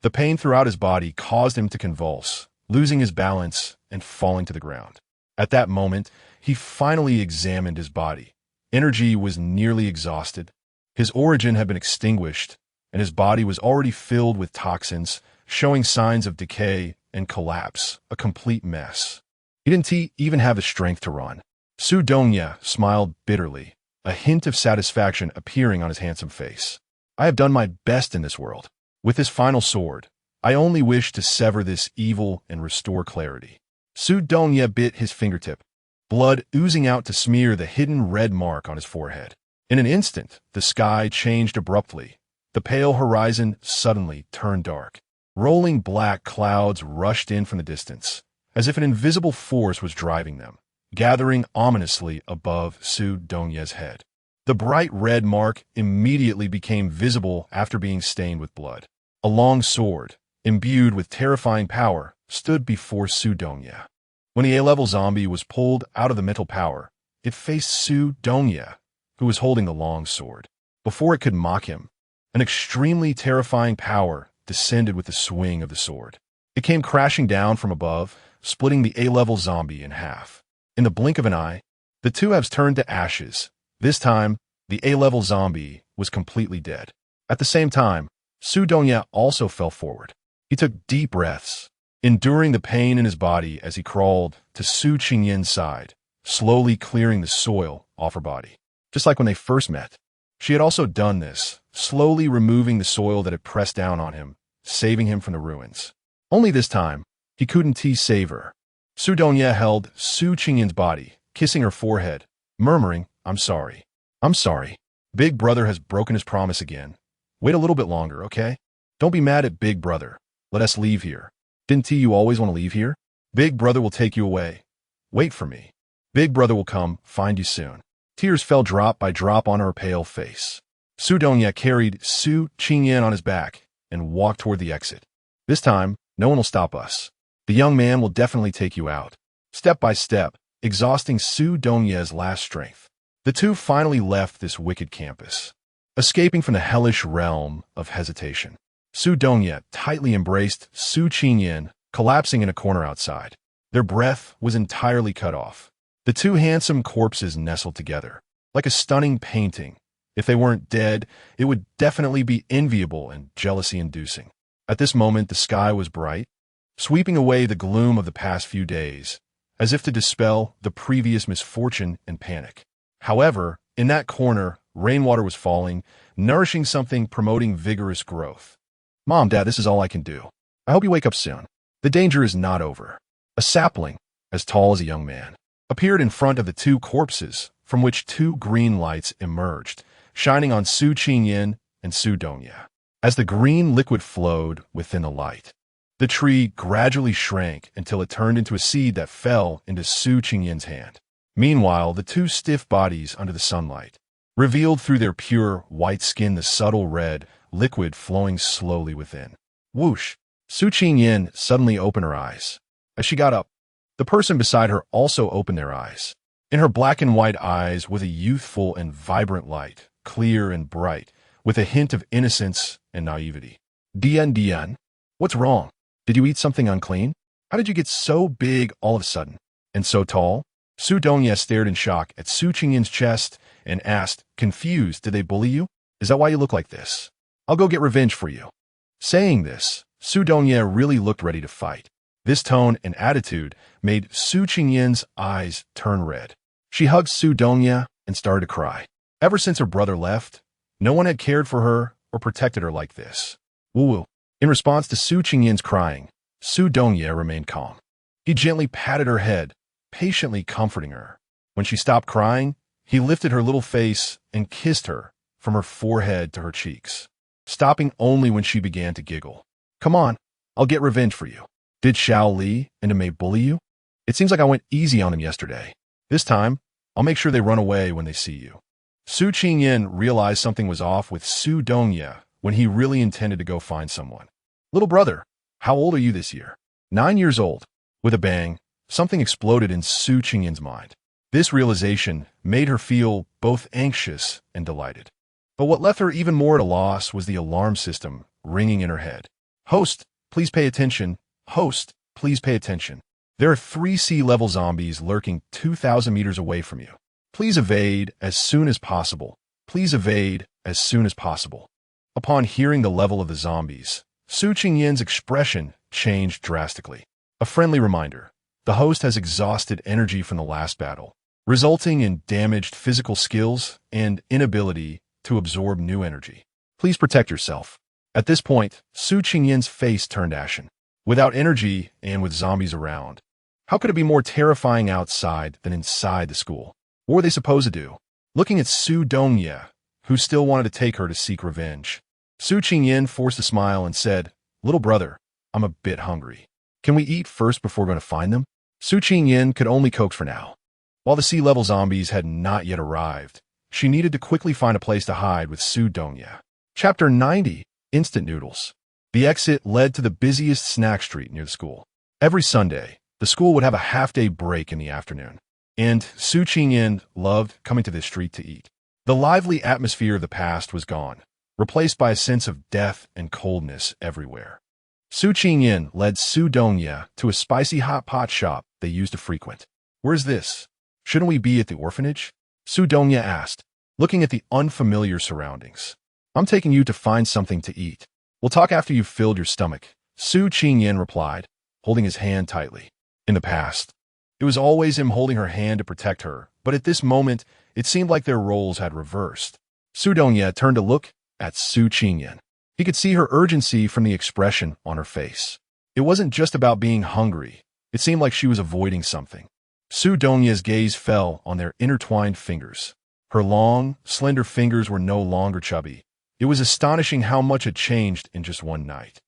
the pain throughout his body caused him to convulse, losing his balance and falling to the ground. At that moment, he finally examined his body. Energy was nearly exhausted. His origin had been extinguished, and his body was already filled with toxins, showing signs of decay and collapse, a complete mess. He didn't even have the strength to run. Su Dongye smiled bitterly, a hint of satisfaction appearing on his handsome face. I have done my best in this world. With this final sword, I only wish to sever this evil and restore clarity. Su Dongye bit his fingertip, blood oozing out to smear the hidden red mark on his forehead. In an instant, the sky changed abruptly. The pale horizon suddenly turned dark. Rolling black clouds rushed in from the distance, as if an invisible force was driving them, gathering ominously above Su Dongye's head. The bright red mark immediately became visible after being stained with blood. A long sword, imbued with terrifying power, stood before Su Dongye. When the A-level zombie was pulled out of the mental power, it faced Su Dongye, who was holding the long sword. Before it could mock him, an extremely terrifying power descended with the swing of the sword. It came crashing down from above, splitting the A-level zombie in half. In the blink of an eye, the two halves turned to ashes. This time, the A-level zombie was completely dead. At the same time, Su Dongye also fell forward. He took deep breaths, enduring the pain in his body as he crawled to Su Qingyin's side, slowly clearing the soil off her body. Just like when they first met, she had also done this, slowly removing the soil that had pressed down on him, saving him from the ruins. Only this time, he couldn't save her. Su Dongye held Su Qingyin's body, kissing her forehead, murmuring, "I'm sorry. I'm sorry. Big Brother has broken his promise again. Wait a little bit longer, okay? Don't be mad at Big Brother. Let us leave here. Didn't you always want to leave here? Big Brother will take you away. Wait for me. Big Brother will come find you soon." Tears fell drop by drop on her pale face. Su Dongye carried Su Qingyin on his back and walked toward the exit. This time, no one will stop us. The young man will definitely take you out. Step by step, exhausting Su Dongye's last strength, the two finally left this wicked campus, escaping from the hellish realm of hesitation. Su Dongye tightly embraced Su Qingyin, collapsing in a corner outside. Their breath was entirely cut off. The two handsome corpses nestled together, like a stunning painting. If they weren't dead, it would definitely be enviable and jealousy-inducing. At this moment, the sky was bright, sweeping away the gloom of the past few days, as if to dispel the previous misfortune and panic. However, in that corner, rainwater was falling, nourishing something promoting vigorous growth. "Mom, Dad, this is all I can do. I hope you wake up soon. The danger is not over." A sapling, as tall as a young man, appeared in front of the two corpses, from which two green lights emerged, shining on Su Qingyin and Su Dongye. As the green liquid flowed within the light, the tree gradually shrank until it turned into a seed that fell into Su Qingyin's hand. Meanwhile, the two stiff bodies under the sunlight revealed through their pure white skin the subtle red liquid flowing slowly within. Whoosh! Su Qingyin suddenly opened her eyes. As she got up, the person beside her also opened their eyes. In her black and white eyes was a youthful and vibrant light, clear and bright, with a hint of innocence and naivety. Dian, what's wrong? Did you eat something unclean? How did you get so big all of a sudden? And so tall? Su Dongye stared in shock at Su Qingyin's chest and asked, confused, did they bully you? Is that why you look like this? I'll go get revenge for you. Saying this, Su Dongye really looked ready to fight. This tone and attitude made Su Qingyin's eyes turn red. She hugged Su Dongye and started to cry. Ever since her brother left, no one had cared for her or protected her like this. Woo-woo. In response to Su Qingyin's crying, Su Dongye remained calm. He gently patted her head, patiently comforting her. When she stopped crying, he lifted her little face and kissed her from her forehead to her cheeks, stopping only when she began to giggle. Come on, I'll get revenge for you. Did Xiao Li and Mei bully you? It seems like I went easy on them yesterday. This time, I'll make sure they run away when they see you. Su Qingyin realized something was off with Su Dongye when he really intended to go find someone. Little brother, how old are you this year? 9 years old. With a bang, something exploded in Su Qingyin's mind. This realization made her feel both anxious and delighted. But what left her even more at a loss was the alarm system ringing in her head. Host, please pay attention. Host, please pay attention. There are 3 sea-level zombies lurking 2,000 meters away from you. Please evade as soon as possible. Please evade as soon as possible. Upon hearing the level of the zombies, Su Qingyin's expression changed drastically. A friendly reminder. The host has exhausted energy from the last battle, resulting in damaged physical skills and inability to absorb new energy. Please protect yourself. At this point, Su Qingyin's face turned ashen. Without energy and with zombies around, how could it be more terrifying outside than inside the school? What were they supposed to do? Looking at Su Dongye, who still wanted to take her to seek revenge, Su Qingyin forced a smile and said, "Little brother, I'm a bit hungry. Can we eat first before going to find them?" Su Qingyin could only coax for now. While the sea-level zombies had not yet arrived, she needed to quickly find a place to hide with Su Dongye. Chapter 90. Instant Noodles. The exit led to the busiest snack street near the school. Every Sunday, the school would have a half-day break in the afternoon, and Su Qingyin loved coming to this street to eat. The lively atmosphere of the past was gone, replaced by a sense of death and coldness everywhere. Su Qingyin led Su Dongye to a spicy hot pot shop they used to frequent. "Where's this? Shouldn't we be at the orphanage?" Su Dongye asked, looking at the unfamiliar surroundings. "I'm taking you to find something to eat. We'll talk after you've filled your stomach," Su Qingyin replied, holding his hand tightly. In the past, it was always him holding her hand to protect her, but at this moment, it seemed like their roles had reversed. Su Dongye turned to look at Su Qingyin. He could see her urgency from the expression on her face. It wasn't just about being hungry. It seemed like she was avoiding something. Su Dongye's gaze fell on their intertwined fingers. Her long, slender fingers were no longer chubby. It was astonishing how much had changed in just one night.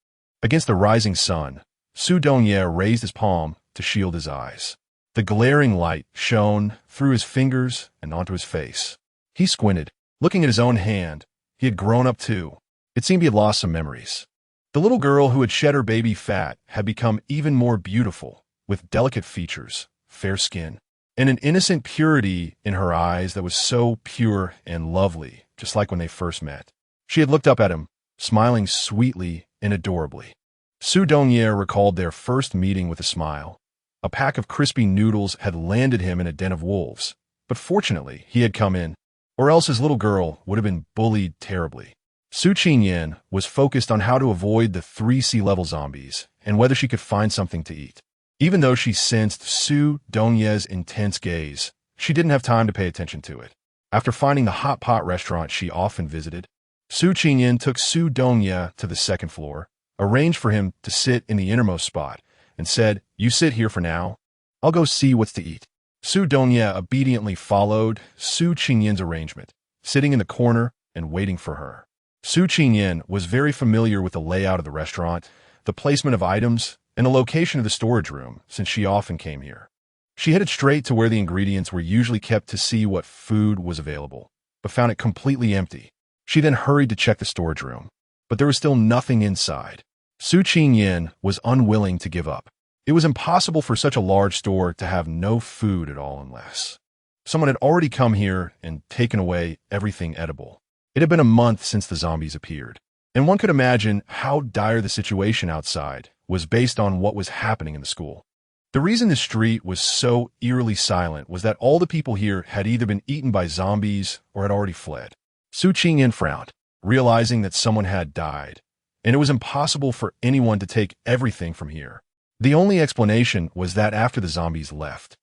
Against the rising sun, Su Dongye raised his palm to shield his eyes. The glaring light shone through his fingers and onto his face. He squinted, looking at his own hand. He had grown up too. It seemed he had lost some memories. The little girl who had shed her baby fat had become even more beautiful, with delicate features, fair skin, and an innocent purity in her eyes that was so pure and lovely, just like when they first met. She had looked up at him, smiling sweetly and adorably. Su Dongye recalled their first meeting with a smile. A pack of crispy noodles had landed him in a den of wolves, but fortunately he had come in, or else his little girl would have been bullied terribly. Su Qingyin was focused on how to avoid the 3 sea-level zombies and whether she could find something to eat. Even though she sensed Su Dongye's intense gaze, she didn't have time to pay attention to it. After finding the hot pot restaurant she often visited, Su Qingyin took Su Dongye to the second floor, arranged for him to sit in the innermost spot, and said, "You sit here for now. I'll go see what's to eat." Su Dongye obediently followed Su Qingyin's arrangement, sitting in the corner and waiting for her. Su Qingyin was very familiar with the layout of the restaurant, the placement of items, and the location of the storage room, since she often came here. She headed straight to where the ingredients were usually kept to see what food was available, but found it completely empty. She then hurried to check the storage room, but there was still nothing inside. Su Qingyin was unwilling to give up. It was impossible for such a large store to have no food at all unless someone had already come here and taken away everything edible. It had been a month since the zombies appeared, and one could imagine how dire the situation outside was based on what was happening in the school. The reason the street was so eerily silent was that all the people here had either been eaten by zombies or had already fled. Su Qingyin frowned, realizing that someone had died, and it was impossible for anyone to take everything from here. The only explanation was that after the zombies left,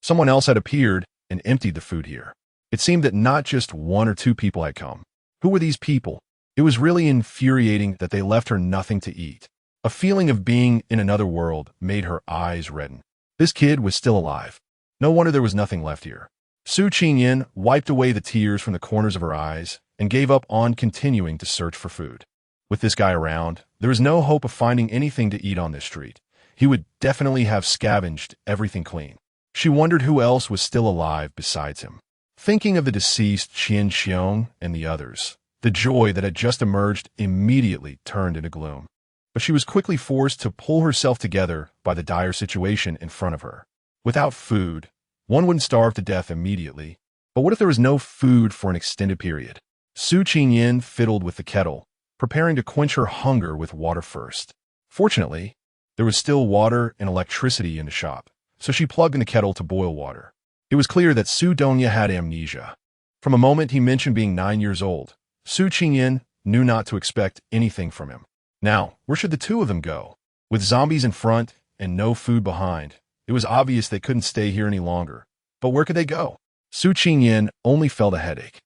someone else had appeared and emptied the food here. It seemed that not just 1 or 2 people had come. Who were these people? It was really infuriating that they left her nothing to eat. A feeling of being in another world made her eyes redden. This kid was still alive. No wonder there was nothing left here. Su Qingyin wiped away the tears from the corners of her eyes and gave up on continuing to search for food. With this guy around, there was no hope of finding anything to eat on this street. He would definitely have scavenged everything clean. She wondered who else was still alive besides him. Thinking of the deceased Qian Xiong and the others, the joy that had just emerged immediately turned into gloom. But she was quickly forced to pull herself together by the dire situation in front of her. Without food, one wouldn't starve to death immediately. But what if there was no food for an extended period? Su Qingyin fiddled with the kettle, preparing to quench her hunger with water first. Fortunately, there was still water and electricity in the shop, so she plugged in the kettle to boil water. It was clear that Su Dongye had amnesia. From a moment he mentioned being 9 years old, Su Qingyin knew not to expect anything from him. Now, where should the 2 of them go? With zombies in front and no food behind, it was obvious they couldn't stay here any longer. But where could they go? Su Qingyan only felt a headache.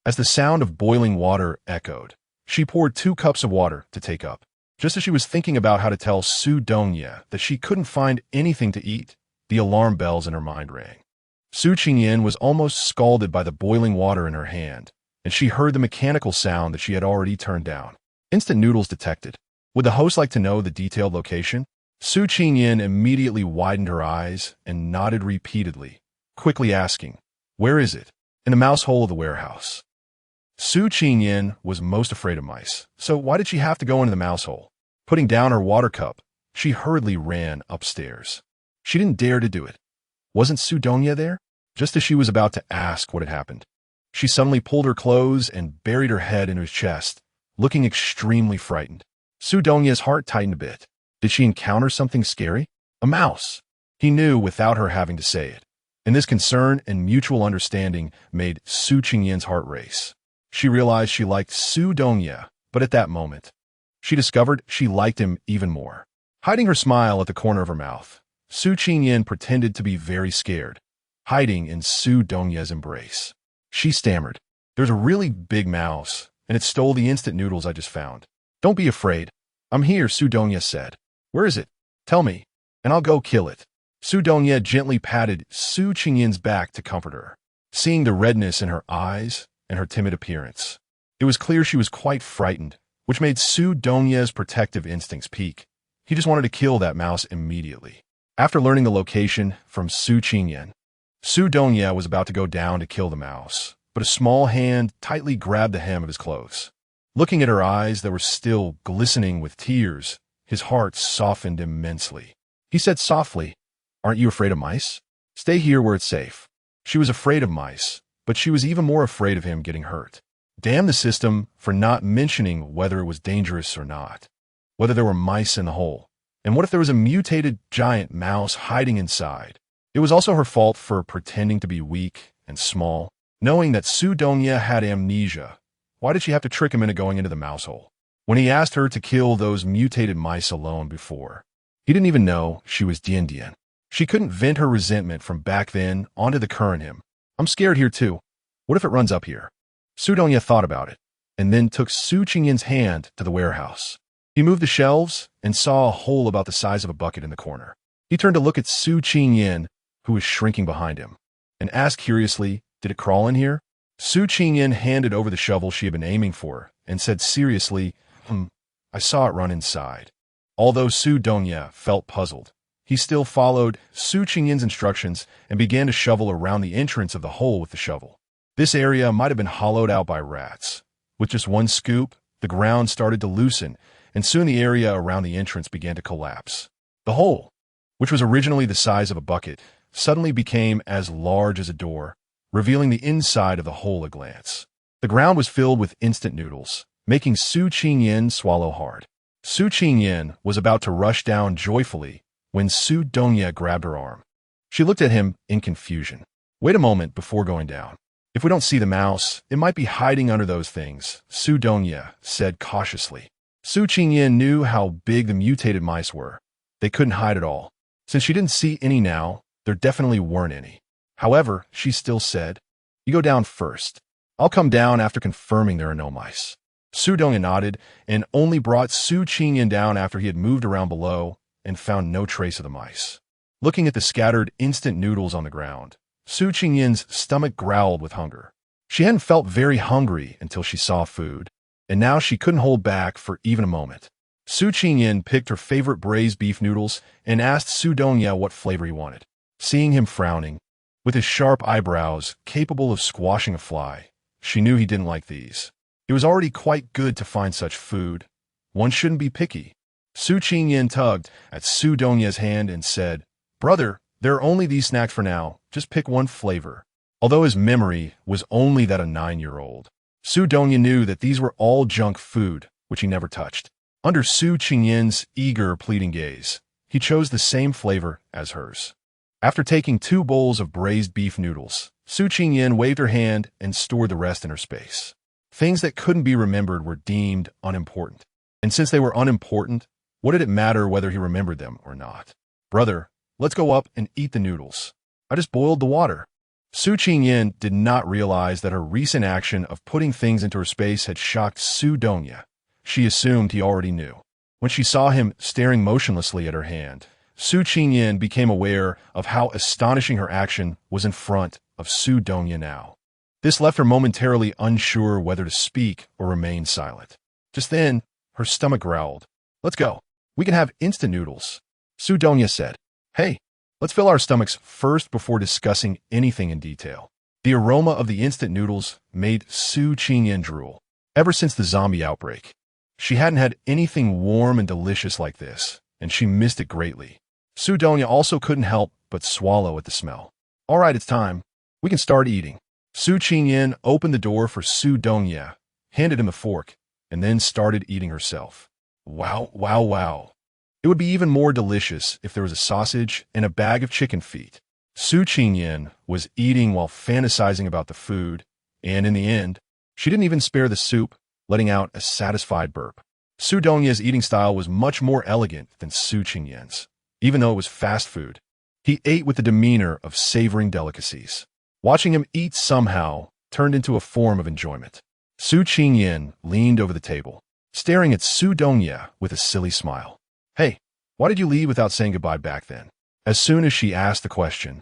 As the sound of boiling water echoed, she poured 2 cups of water to take up. Just as she was thinking about how to tell Su Dongye that she couldn't find anything to eat, the alarm bells in her mind rang. Su Qingyan was almost scalded by the boiling water in her hand, and she heard the mechanical sound that she had already turned down. Instant noodles detected. Would the host like to know the detailed location? Su Qingyan immediately widened her eyes and nodded repeatedly, quickly asking, "Where is it?" "In the mouse hole of the warehouse." Su Qingyan was most afraid of mice, so why did she have to go into the mouse hole? Putting down her water cup, she hurriedly ran upstairs. She didn't dare to do it. Wasn't Su Dongye there? Just as she was about to ask what had happened, she suddenly pulled her clothes and buried her head in his chest, looking extremely frightened. Su Dongye's heart tightened a bit. Did she encounter something scary? A mouse. He knew without her having to say it. And this concern and mutual understanding made Su Qingyan's heart race. She realized she liked Su Dongye, but at that moment, she discovered she liked him even more. Hiding her smile at the corner of her mouth, Su Qingyan pretended to be very scared, hiding in Su Dongye's embrace. She stammered, "There's a really big mouse, and it stole the instant noodles I just found." "Don't be afraid. I'm here," Su Dongye said. "Where is it? Tell me, and I'll go kill it." Su Dongye gently patted Su Qingyan's back to comfort her. Seeing the redness in her eyes and her timid appearance, it was clear she was quite frightened, which made Su Dongye's protective instincts peak. He just wanted to kill that mouse immediately. After learning the location from Su Qingyan, Su Dongye was about to go down to kill the mouse, but a small hand tightly grabbed the hem of his clothes. Looking at her eyes that were still glistening with tears, his heart softened immensely. He said softly, "Aren't you afraid of mice? Stay here where it's safe." She was afraid of mice, but she was even more afraid of him getting hurt. Damn the system for not mentioning whether it was dangerous or not, whether there were mice in the hole, and what if there was a mutated giant mouse hiding inside. It was also her fault for pretending to be weak and small. Knowing that Su Dongye had amnesia, why did she have to trick him into going into the mouse hole? When he asked her to kill those mutated mice alone before, he didn't even know she was Dian. She couldn't vent her resentment from back then onto the current him. "I'm scared here too. What if it runs up here?" Su Dongye thought about it, and then took Su Qingyan's hand to the warehouse. He moved the shelves and saw a hole about the size of a bucket in the corner. He turned to look at Su Qingyan, who was shrinking behind him, and asked curiously, "Did it crawl in here?" Su Qingyan handed over the shovel she had been aiming for and said seriously, "I saw it run inside." Although Su Dongye felt puzzled, he still followed Su Qingyan's instructions and began to shovel around the entrance of the hole with the shovel. This area might have been hollowed out by rats. With just one scoop, the ground started to loosen, and soon the area around the entrance began to collapse. The hole, which was originally the size of a bucket, suddenly became as large as a door, revealing the inside of the hole at a glance. The ground was filled with instant noodles, making Su Qingyan swallow hard. Su Qingyan was about to rush down joyfully when Su Dongye grabbed her arm. She looked at him in confusion. "Wait a moment before going down. If we don't see the mouse, it might be hiding under those things," Su Dongye said cautiously. Su Qingyan knew how big the mutated mice were. They couldn't hide at all. Since she didn't see any now, there definitely weren't any. However, she still said, "You go down first. I'll come down after confirming there are no mice." Su Dongye nodded and only brought Su Qingyan down after he had moved around below and found no trace of the mice. Looking at the scattered instant noodles on the ground, Su Qingyan's stomach growled with hunger. She hadn't felt very hungry until she saw food, and now she couldn't hold back for even a moment. Su Qingyan picked her favorite braised beef noodles and asked Su Dongye what flavor he wanted. Seeing him frowning, with his sharp eyebrows capable of squashing a fly, she knew he didn't like these. It was already quite good to find such food. One shouldn't be picky. Su Qingyan tugged at Su Dongye's hand and said, "Brother, there are only these snacks for now. Just pick one flavor." Although his memory was only that of a 9-year-old, Su Dongye knew that these were all junk food, which he never touched. Under Su Qingyan's eager, pleading gaze, he chose the same flavor as hers. After taking 2 bowls of braised beef noodles, Su Qingyan waved her hand and stored the rest in her space. Things that couldn't be remembered were deemed unimportant. And since they were unimportant, What did it matter whether he remembered them or not? Brother, let's go up and eat the noodles. I just boiled the water. Su Qingyan did not realize that her recent action of putting things into her space had shocked Su Dongye. She assumed he already knew. When she saw him staring motionlessly at her hand, Su Qingyan became aware of how astonishing her action was in front of Su Dongye now. This left her momentarily unsure whether to speak or remain silent. Just then, her stomach growled. Let's go. We can have instant noodles. Su Dongye said. Hey, let's fill our stomachs first before discussing anything in detail. The aroma of the instant noodles made Su Qingyan drool. Ever since the zombie outbreak, she hadn't had anything warm and delicious like this, and she missed it greatly. Su Dongye also couldn't help but swallow at the smell. All right, it's time. We can start eating. Su Qingyan opened the door for Su Dongye, handed him a fork, and then started eating herself. Wow, wow, wow. It would be even more delicious if there was a sausage and a bag of chicken feet. Su Qingyan was eating while fantasizing about the food, and in the end, she didn't even spare the soup, letting out a satisfied burp. Su Dongye's eating style was much more elegant than Su Qingyan's, even though it was fast food. He ate with the demeanor of savoring delicacies. Watching him eat somehow turned into a form of enjoyment. Su Qingyan leaned over the table, staring at Su Dongye with a silly smile. Hey, why did you leave without saying goodbye back then? As soon as she asked the question,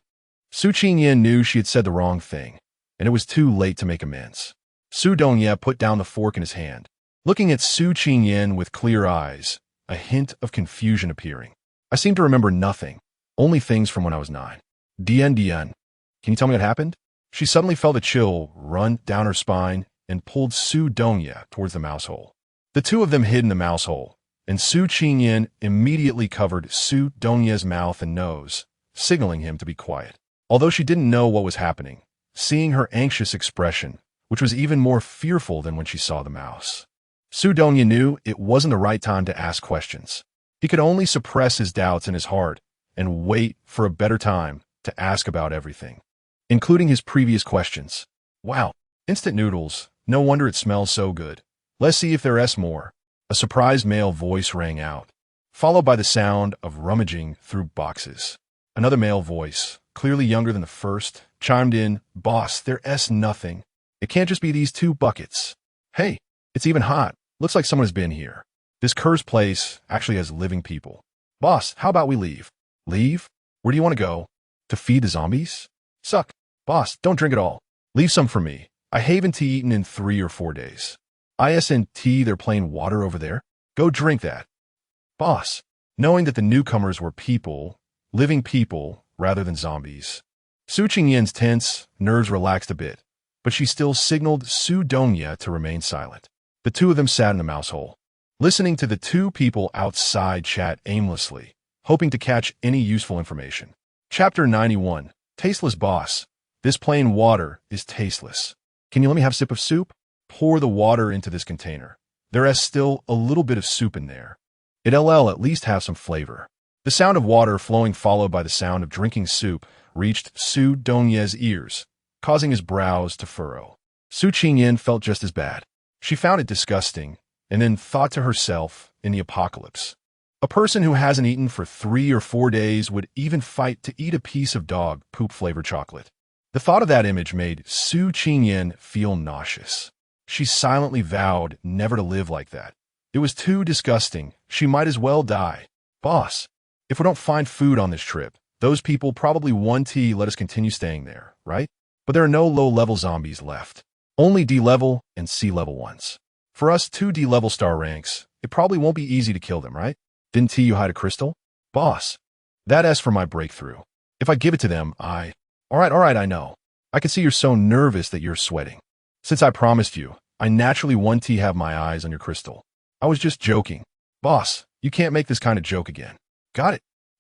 Su Qingyan knew she had said the wrong thing, and it was too late to make amends. Su Dongye put down the fork in his hand, looking at Su Qingyan with clear eyes, a hint of confusion appearing. I seem to remember nothing, only things from when I was 9. Dian. Can you tell me what happened? She suddenly felt a chill run down her spine and pulled Su Dongye towards the mouse hole. The two of them hid in the mouse hole, and Su Qingyan immediately covered Su Dongye's mouth and nose, signaling him to be quiet. Although she didn't know what was happening, seeing her anxious expression, which was even more fearful than when she saw the mouse, Su Dongye knew it wasn't the right time to ask questions. He could only suppress his doubts in his heart and wait for a better time to ask about everything, including his previous questions. Wow, instant noodles. No wonder it smells so good. Let's see if there's more. A surprised male voice rang out, followed by the sound of rummaging through boxes. Another male voice, clearly younger than the first, chimed in, Boss, there's nothing. It can't just be these 2 buckets. Hey, it's even hot. Looks like someone has been here. This cursed place actually has living people. Boss, how about we leave? Leave? Where do you want to go? To feed the zombies? Suck. Boss, don't drink it all. Leave some for me. I haven't eaten in 3 or 4 days. Isn't they're plain water over there? Go drink that. Boss, knowing that the newcomers were people, living people, rather than zombies, Su Qingyan's tense nerves relaxed a bit, but she still signaled Su Dongye to remain silent. The two of them sat in the mouse hole, listening to the 2 people outside chat aimlessly, hoping to catch any useful information. Chapter 91. Tasteless Boss. This plain water is tasteless. Can you let me have a sip of soup? Pour the water into this container. There's still a little bit of soup in there. It'll at least have some flavor. The sound of water flowing followed by the sound of drinking soup reached Su Dongye's ears, causing his brows to furrow. Su Qingyan felt just as bad. She found it disgusting, and then thought to herself, in the apocalypse, a person who hasn't eaten for 3 or 4 days would even fight to eat a piece of dog poop-flavored chocolate. The thought of that image made Su Qingyan feel nauseous. She silently vowed never to live like that. It was too disgusting. She might as well die. Boss, if we don't find food on this trip, those people probably want to let us continue staying there, right? But there are no low-level zombies left. Only D-level and C-level ones. For us 2 D-level star ranks, it probably won't be easy to kill them, right? Didn't you hide a crystal? Boss, that's for my breakthrough. If I give it to them, All right, I know. I can see you're so nervous that you're sweating. Since I promised you, I naturally want to have my eyes on your crystal. I was just joking. Boss, you can't make this kind of joke again. Got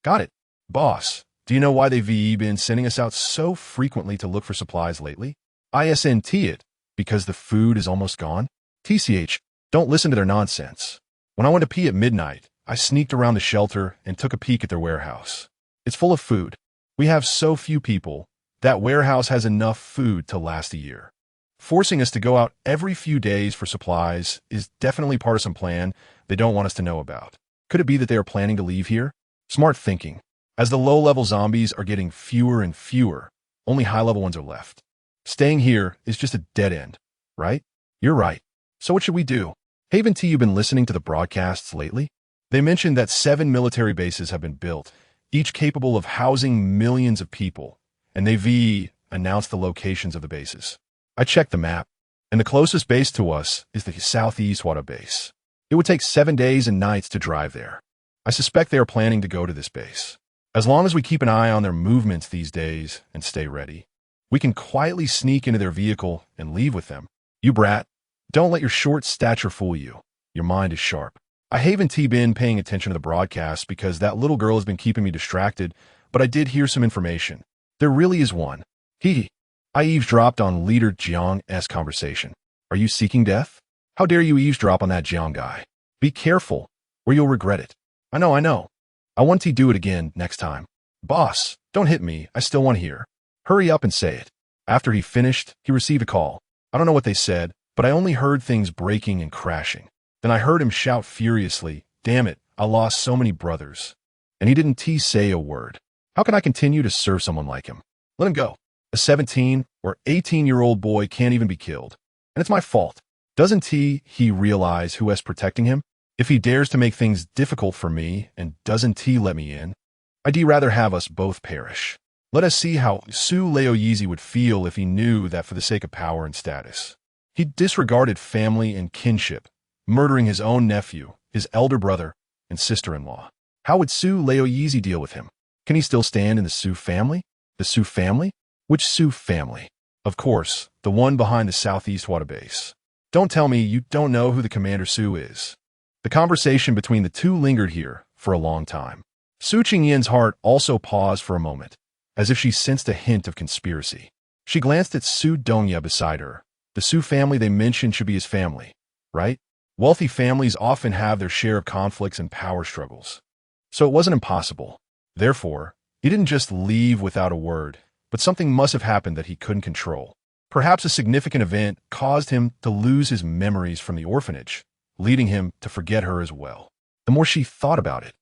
it. Boss, do you know why they've been sending us out so frequently to look for supplies lately? Isn't it because the food is almost gone? TCH, don't listen to their nonsense. When I went to pee at midnight, I sneaked around the shelter and took a peek at their warehouse. It's full of food. We have so few people. That warehouse has enough food to last a year. Forcing us to go out every few days for supplies is definitely part of some plan they don't want us to know about. Could it be that they are planning to leave here? Smart thinking. As the low-level zombies are getting fewer and fewer, only high-level ones are left. Staying here is just a dead end, right? You're right. So what should we do? Haven T, you've been listening to the broadcasts lately? They mentioned that 7 military bases have been built, each capable of housing millions of people, and they've announced the locations of the bases. I checked the map, and the closest base to us is the southeast base. It would take 7 days and nights to drive there. I suspect they are planning to go to this base. As long as we keep an eye on their movements these days and stay ready, we can quietly sneak into their vehicle and leave with them. You brat, don't let your short stature fool you. Your mind is sharp. I haven't been paying attention to the broadcast because that little girl has been keeping me distracted, but I did hear some information. There really is one. I eavesdropped on Leader Jiang's conversation. Are you seeking death? How dare you eavesdrop on that Jiang guy? Be careful, or you'll regret it. I know. I want to do it again next time. Boss, don't hit me. I still want to hear. Hurry up and say it. After he finished, he received a call. I don't know what they said, but I only heard things breaking and crashing. Then I heard him shout furiously, "Damn it, I lost so many brothers." And he didn't say a word. How can I continue to serve someone like him? Let him go. A 17 or 18-year-old boy can't even be killed. And it's my fault. Doesn't he realize who is protecting him? If he dares to make things difficult for me and doesn't he let me in, I'd rather have us both perish. Let us see how Su Laoyizi would feel if he knew that for the sake of power and status, he disregarded family and kinship, murdering his own nephew, his elder brother, and sister-in-law. How would Su Laoyizi deal with him? Can he still stand in the Su family? The Su family? Which Su family? Of course, the one behind the southeast base. Don't tell me you don't know who the Commander Su is. The conversation between the two lingered here for a long time. Su Qingyan's heart also paused for a moment, as if she sensed a hint of conspiracy. She glanced at Su Dongya beside her. The Su family they mentioned should be his family, right? Wealthy families often have their share of conflicts and power struggles. So it wasn't impossible. Therefore, he didn't just leave without a word, but something must have happened that he couldn't control. Perhaps a significant event caused him to lose his memories from the orphanage, leading him to forget her as well. The more she thought about it,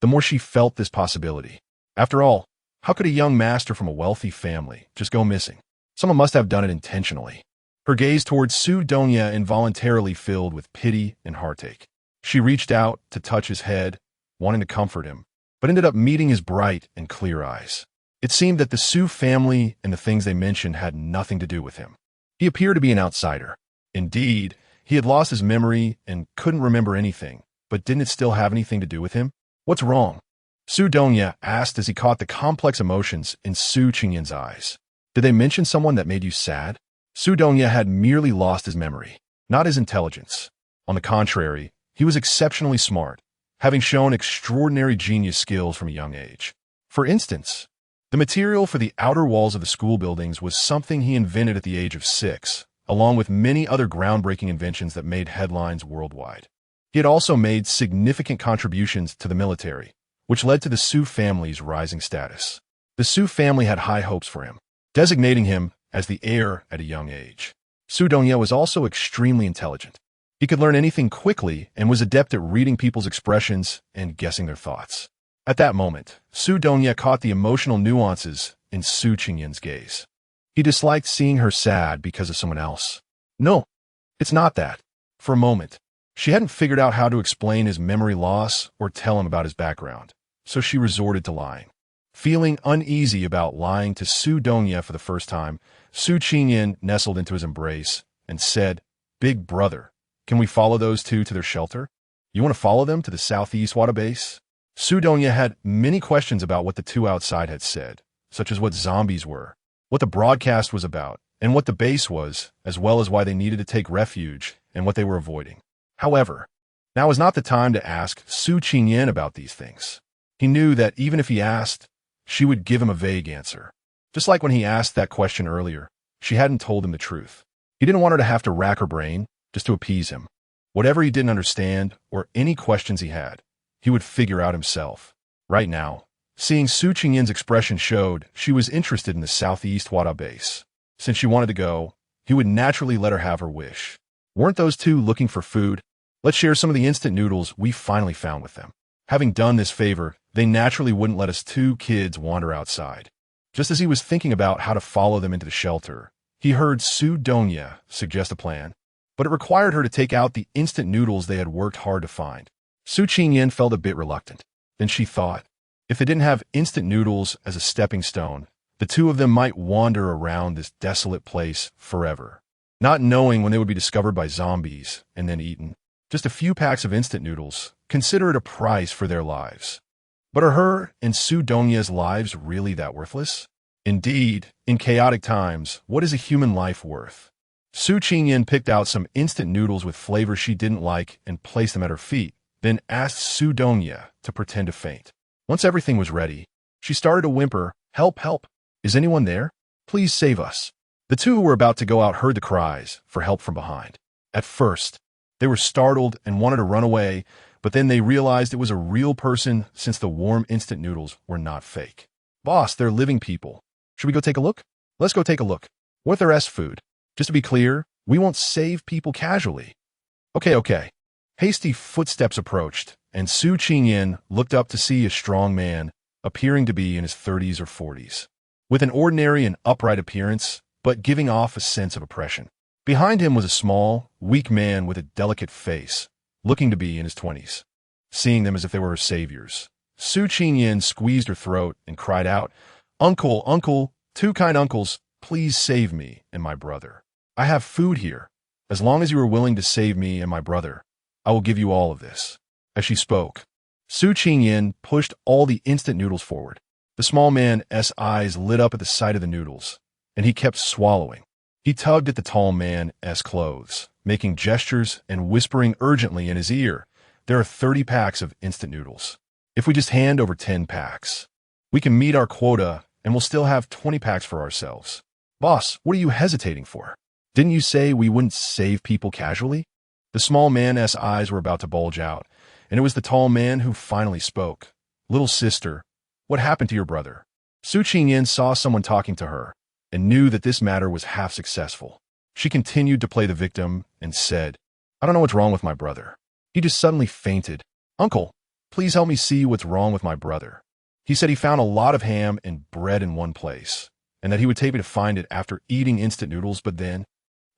the more she felt this possibility. After all, how could a young master from a wealthy family just go missing? Someone must have done it intentionally. Her gaze towards Su Dongya involuntarily filled with pity and heartache. She reached out to touch his head, wanting to comfort him, but ended up meeting his bright and clear eyes. It seemed that the Su family and the things they mentioned had nothing to do with him. He appeared to be an outsider. Indeed, he had lost his memory and couldn't remember anything, but didn't it still have anything to do with him? What's wrong? Su Dongya asked as he caught the complex emotions in Su Qingyan's eyes. Did they mention someone that made you sad? Su Dongya had merely lost his memory, not his intelligence. On the contrary, he was exceptionally smart, having shown extraordinary genius skills from a young age. For instance, the material for the outer walls of the school buildings was something he invented at the age of 6, along with many other groundbreaking inventions that made headlines worldwide. He had also made significant contributions to the military, which led to the Su family's rising status. The Su family had high hopes for him, designating him as the heir at a young age. Su Dongya was also extremely intelligent. He could learn anything quickly and was adept at reading people's expressions and guessing their thoughts. At that moment, Su Dongya caught the emotional nuances in Su Qingyan's gaze. He disliked seeing her sad because of someone else. No, it's not that. For a moment, she hadn't figured out how to explain his memory loss or tell him about his background, so she resorted to lying. Feeling uneasy about lying to Su Dongya for the first time, Su Qingyan nestled into his embrace and said, "Big brother, can we follow those two to their shelter? You want to follow them to the southeast base?" Su Dongya had many questions about what the two outside had said, such as what zombies were, what the broadcast was about, and what the base was, as well as why they needed to take refuge and what they were avoiding. However, now was not the time to ask Su Qingyan about these things. He knew that even if he asked, she would give him a vague answer. Just like when he asked that question earlier, she hadn't told him the truth. He didn't want her to have to rack her brain just to appease him. Whatever he didn't understand or any questions he had, he would figure out himself. Right now, seeing Su Qingyan's expression showed she was interested in the southeast base. Since she wanted to go, he would naturally let her have her wish. Weren't those two looking for food? Let's share some of the instant noodles we finally found with them. Having done this favor, they naturally wouldn't let us two kids wander outside. Just as he was thinking about how to follow them into the shelter, he heard Su Donya suggest a plan, but it required her to take out the instant noodles they had worked hard to find. Su Qingyan felt a bit reluctant. Then she thought, if they didn't have instant noodles as a stepping stone, the two of them might wander around this desolate place forever, not knowing when they would be discovered by zombies and then eaten. Just a few packs of instant noodles, consider it a price for their lives. But are her and Su Donya's lives really that worthless? Indeed, in chaotic times, what is a human life worth? Su Qingyan picked out some instant noodles with flavors she didn't like and placed them at her feet, then asked Su Donya to pretend to faint. Once everything was ready, she started to whimper, "Help, help! Is anyone there? Please save us." The two who were about to go out heard the cries for help from behind. At first, they were startled and wanted to run away, but then they realized it was a real person since the warm instant noodles were not fake. "Boss, they're living people. Should we go take a look?" "Let's go take a look. What if they're food? Just to be clear, we won't save people casually." Okay. Hasty footsteps approached, and Su Qingyan looked up to see a strong man, appearing to be in his 30s or 40s, with an ordinary and upright appearance, but giving off a sense of oppression. Behind him was a small, weak man with a delicate face, looking to be in his 20s. Seeing them as if they were her saviors, Su Qingyan squeezed her throat and cried out, Uncle, two kind uncles, please save me and my brother. I have food here. As long as you are willing to save me and my brother, I will give you all of this." As she spoke, Su Qingyan pushed all the instant noodles forward. The small man's eyes lit up at the sight of the noodles, and he kept swallowing. He tugged at the tall man's clothes, making gestures and whispering urgently in his ear, "There are 30 packs of instant noodles. If we just hand over 10 packs, we can meet our quota and we'll still have 20 packs for ourselves." "Boss, what are you hesitating for? Didn't you say we wouldn't save people casually?" The small man's eyes were about to bulge out, and it was the tall man who finally spoke. "Little sister, what happened to your brother?" Su Qingyan saw someone talking to her and knew that this matter was half successful. She continued to play the victim and said, "I don't know what's wrong with my brother. He just suddenly fainted. Uncle, please help me see what's wrong with my brother. He said he found a lot of ham and bread in one place, and that he would take me to find it after eating instant noodles, but then,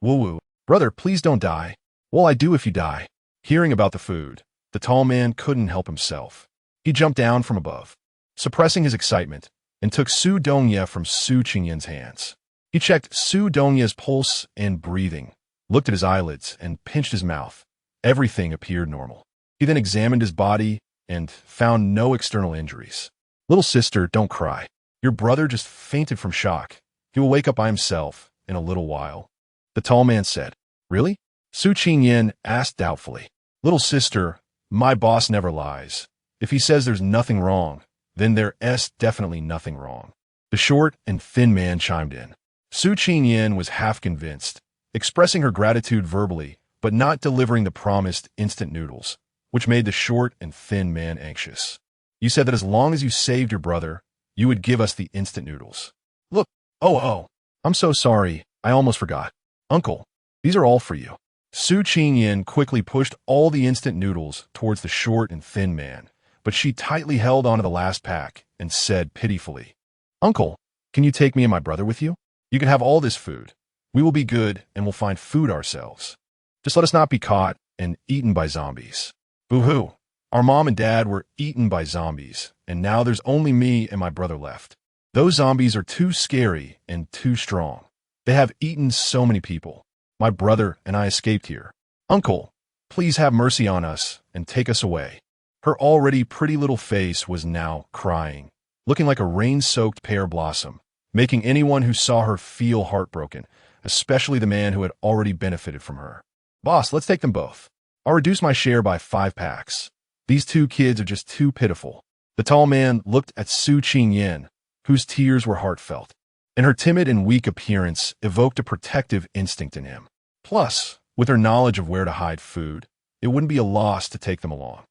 woo-woo. Brother, please don't die." "Well, I do if you die." Hearing about the food, the tall man couldn't help himself. He jumped down from above, suppressing his excitement, and took Su Donya from Su Qingyan's hands. He checked Su Donya's pulse and breathing, looked at his eyelids, and pinched his mouth. Everything appeared normal. He then examined his body and found no external injuries. "Little sister, don't cry. Your brother just fainted from shock. He will wake up by himself in a little while," the tall man said. "Really?" Su Qingyan asked doubtfully. "Little sister, my boss never lies. If he says there's nothing wrong, then there's definitely nothing wrong." The short and thin man chimed in. Su Qingyan was half convinced, expressing her gratitude verbally, but not delivering the promised instant noodles, which made the short and thin man anxious. "You said that as long as you saved your brother, you would give us the instant noodles." "Look, I'm so sorry, I almost forgot. Uncle, these are all for you." Su Qingyan quickly pushed all the instant noodles towards the short and thin man, but she tightly held onto the last pack and said pitifully, "Uncle, can you take me and my brother with you? You can have all this food. We will be good and we'll find food ourselves. Just let us not be caught and eaten by zombies." "Boo-hoo. Our mom and dad were eaten by zombies, and now there's only me and my brother left. Those zombies are too scary and too strong. They have eaten so many people. My brother and I escaped here. Uncle, please have mercy on us and take us away." Her already pretty little face was now crying, looking like a rain-soaked pear blossom, making anyone who saw her feel heartbroken, especially the man who had already benefited from her. "Boss, let's take them both. I'll reduce my share by 5 packs. These two kids are just too pitiful." The tall man looked at Su Qingyan, whose tears were heartfelt, and her timid and weak appearance evoked a protective instinct in him. Plus, with her knowledge of where to hide food, it wouldn't be a loss to take them along.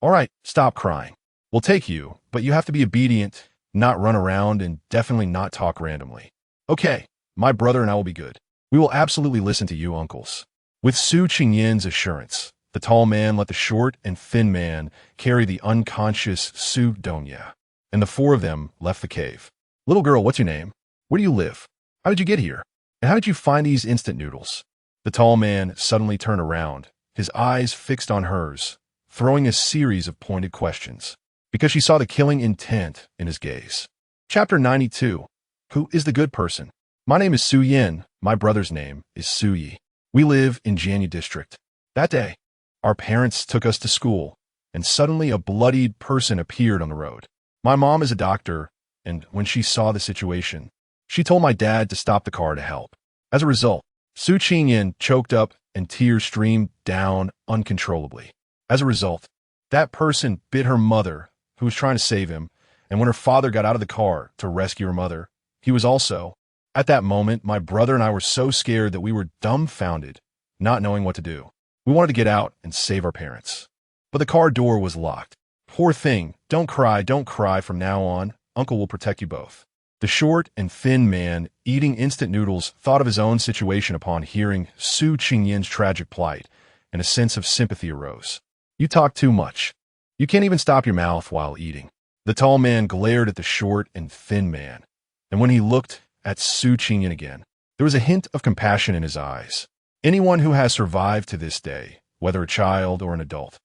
"All right, stop crying. We'll take you, but you have to be obedient, not run around, and definitely not talk randomly." "Okay, my brother and I will be good. We will absolutely listen to you, uncles." With Su Qingyan's assurance, The tall man let the short and thin man carry the unconscious Su Donya, and the four of them left the cave. Little girl, what's your name? Where do you live? How did you get here? And how did you find these instant noodles? The tall man suddenly turned around, his eyes fixed on hers, throwing a series of pointed questions, because she saw the killing intent in his gaze. Chapter 92. Who is the good person? My name is Su Yin. My brother's name is Su Yi. We live in Jianya District. That day, our parents took us to school, and suddenly a bloodied person appeared on the road. My mom is a doctor, and when she saw the situation, she told my dad to stop the car to help. As a result, Su Qingyin choked up and tears streamed down uncontrollably. As a result, that person bit her mother, who was trying to save him, and when her father got out of the car to rescue her mother, he was also. At that moment, my brother and I were so scared that we were dumbfounded, not knowing what to do. We wanted to get out and save our parents. But the car door was locked. Poor thing, don't cry from now on. Uncle will protect you both. The short and thin man, eating instant noodles, thought of his own situation upon hearing Su Qingyin's tragic plight, and a sense of sympathy arose. You talk too much. You can't even stop your mouth while eating. The tall man glared at the short and thin man, and when he looked at Su Qingyin again, there was a hint of compassion in his eyes. Anyone who has survived to this day, whether a child or an adult,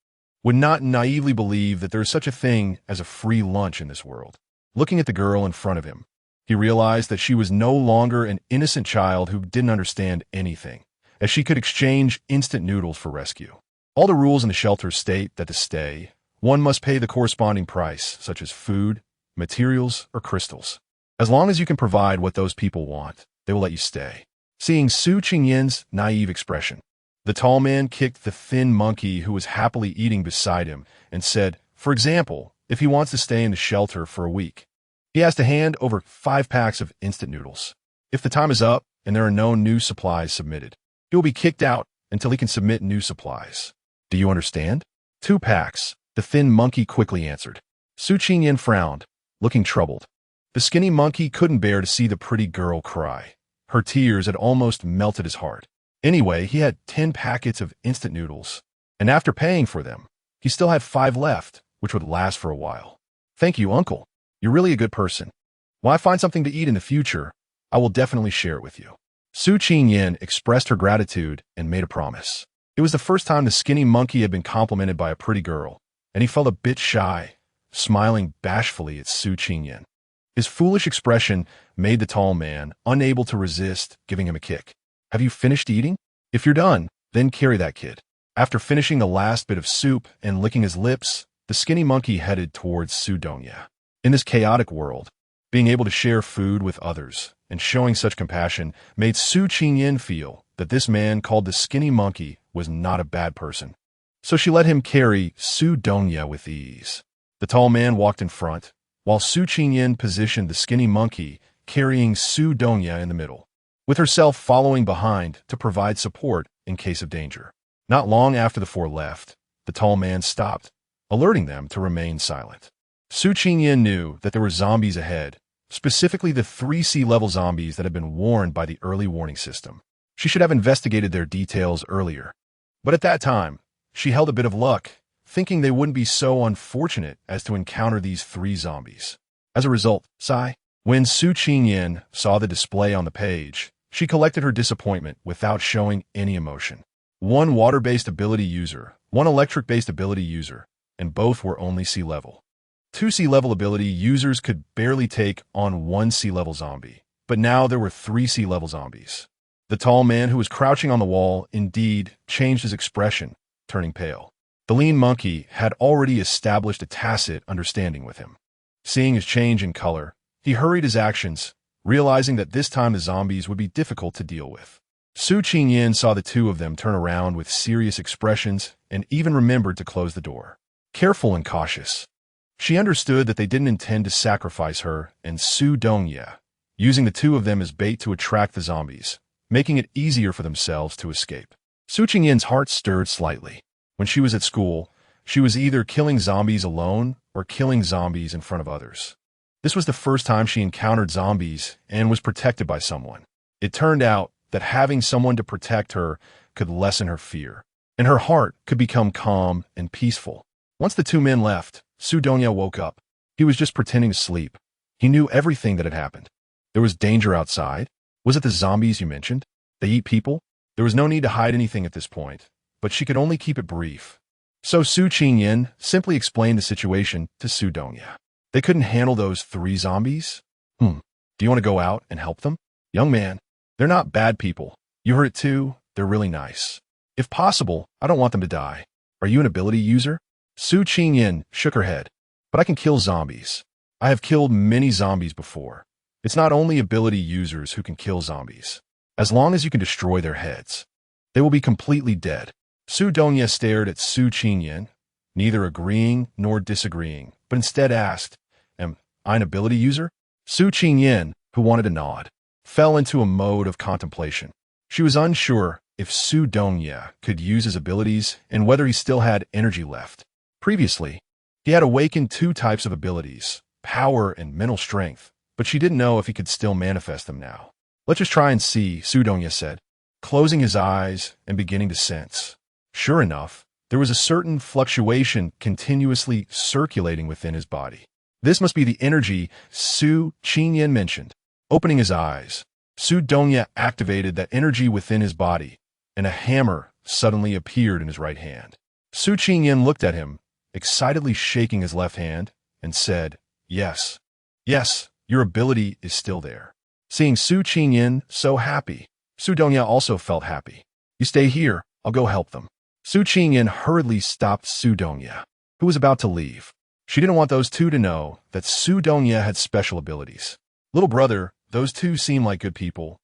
would not naively believe that there is such a thing as a free lunch in this world. Looking at the girl in front of him, he realized that she was no longer an innocent child who didn't understand anything, as she could exchange instant noodles for rescue. All the rules in the shelter state that to stay, one must pay the corresponding price, such as food, materials, or crystals. As long as you can provide what those people want, they will let you stay. Seeing Su Qingyin's naive expression, the tall man kicked the thin monkey who was happily eating beside him and said, for example, if he wants to stay in the shelter for a week, he has to hand over 5 packs of instant noodles. If the time is up and there are no new supplies submitted, he will be kicked out until he can submit new supplies. Do you understand? 2 packs, the thin monkey quickly answered. Su Qingyin frowned, looking troubled. The skinny monkey couldn't bear to see the pretty girl cry. Her tears had almost melted his heart. Anyway, he had 10 packets of instant noodles, and after paying for them, he still had 5 left, which would last for a while. Thank you, Uncle. You're really a good person. When I find something to eat in the future, I will definitely share it with you. Su Qingyin expressed her gratitude and made a promise. It was the first time the skinny monkey had been complimented by a pretty girl, and he felt a bit shy, smiling bashfully at Su Qingyin. His foolish expression made the tall man unable to resist giving him a kick. Have you finished eating? If you're done, then carry that kid. After finishing the last bit of soup and licking his lips, the skinny monkey headed towards Su Donya. In this chaotic world, being able to share food with others and showing such compassion made Su Qingyin feel that this man called the skinny monkey was not a bad person. So she let him carry Su Donya with ease. The tall man walked in front, while Su Qingyin positioned the skinny monkey carrying Su Donya in the middle, with herself following behind to provide support in case of danger. Not long after the 4 left, the tall man stopped, alerting them to remain silent. Su Qingyin knew that there were zombies ahead, specifically the 3 sea-level zombies that had been warned by the early warning system. She should have investigated their details earlier. But at that time, she held a bit of luck, thinking they wouldn't be so unfortunate as to encounter these 3 zombies. As a result, when Su Qingyin saw the display on the page, she collected her disappointment without showing any emotion. 1 water-based ability user, 1 electric-based ability user, and both were only sea-level. 2 sea-level ability users could barely take on 1 sea-level zombie, but now there were 3 sea-level zombies. The tall man who was crouching on the wall indeed changed his expression, turning pale. The lean monkey had already established a tacit understanding with him. Seeing his change in color, he hurried his actions, realizing that this time the zombies would be difficult to deal with. Su Qingyin saw the 2 of them turn around with serious expressions and even remembered to close the door. Careful and cautious, she understood that they didn't intend to sacrifice her and Su Donya, using the 2 of them as bait to attract the zombies, making it easier for themselves to escape. Su Qingyin's heart stirred slightly. When she was at school, she was either killing zombies alone or killing zombies in front of others. This was the first time she encountered zombies and was protected by someone. It turned out that having someone to protect her could lessen her fear. and her heart could become calm and peaceful. Once the two men left, Su Donya woke up. He was just pretending to sleep. He knew everything that had happened. There was danger outside. Was it the zombies you mentioned? They eat people? There was no need to hide anything at this point, but she could only keep it brief. So Su Qingyan simply explained the situation to Su Donya. They couldn't handle those 3 zombies? Do you want to go out and help them? Young man, they're not bad people. You heard it too, they're really nice. If possible, I don't want them to die. Are you an ability user? Su Qingyan shook her head. But I can kill zombies. I have killed many zombies before. It's not only ability users who can kill zombies. As long as you can destroy their heads, they will be completely dead. Su Donya stared at Su Qingyan, neither agreeing nor disagreeing, but instead asked, Am I an ability user? Su Qingyan, who wanted to nod, fell into a mode of contemplation. She was unsure if Su Donya could use his abilities and whether he still had energy left. Previously, he had awakened 2 types of abilities, power and mental strength, but she didn't know if he could still manifest them now. Let's just try and see, Su Donya said, closing his eyes and beginning to sense. Sure enough, there was a certain fluctuation continuously circulating within his body. This must be the energy Su Qingyan mentioned. Opening his eyes, Su Donya activated that energy within his body, and a hammer suddenly appeared in his right hand. Su Qingyan looked at him, excitedly shaking his left hand, and said, Yes, your ability is still there. Seeing Su Qingyan so happy, Su Donya also felt happy. You stay here, I'll go help them. Su Qingyan hurriedly stopped Su Donya, who was about to leave. She didn't want those 2 to know that Su Donya had special abilities. Little brother, those 2 seem like good people,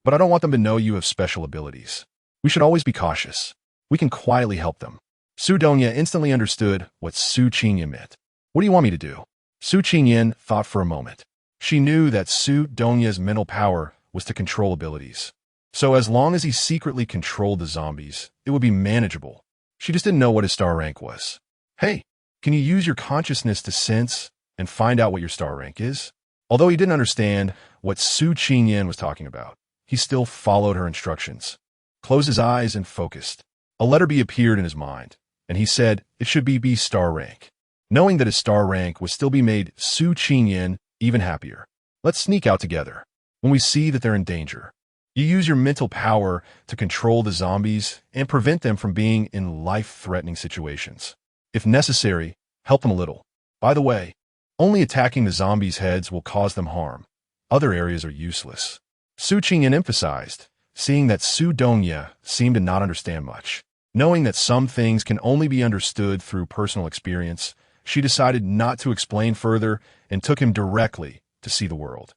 but I don't want them to know you have special abilities. We should always be cautious. We can quietly help them. Su Donya instantly understood what Su Qingyan meant. What do you want me to do? Su Qingyan thought for a moment. She knew that Su Donya's mental power was to control abilities. So as long as he secretly controlled the zombies, it would be manageable. She just didn't know what his star rank was. Hey, can you use your consciousness to sense and find out what your star rank is? Although he didn't understand what Su Qingyan was talking about, he still followed her instructions. Closed his eyes and focused. A letter B appeared in his mind, and he said it should be B star rank. Knowing that his star rank would still be made Su Qingyan even happier. Let's sneak out together. When we see that they're in danger, you use your mental power to control the zombies and prevent them from being in life-threatening situations. If necessary, help them a little. By the way, only attacking the zombies' heads will cause them harm. Other areas are useless. Su Qingyan emphasized, seeing that Su Donya seemed to not understand much. Knowing that some things can only be understood through personal experience, she decided not to explain further and took him directly to see the world.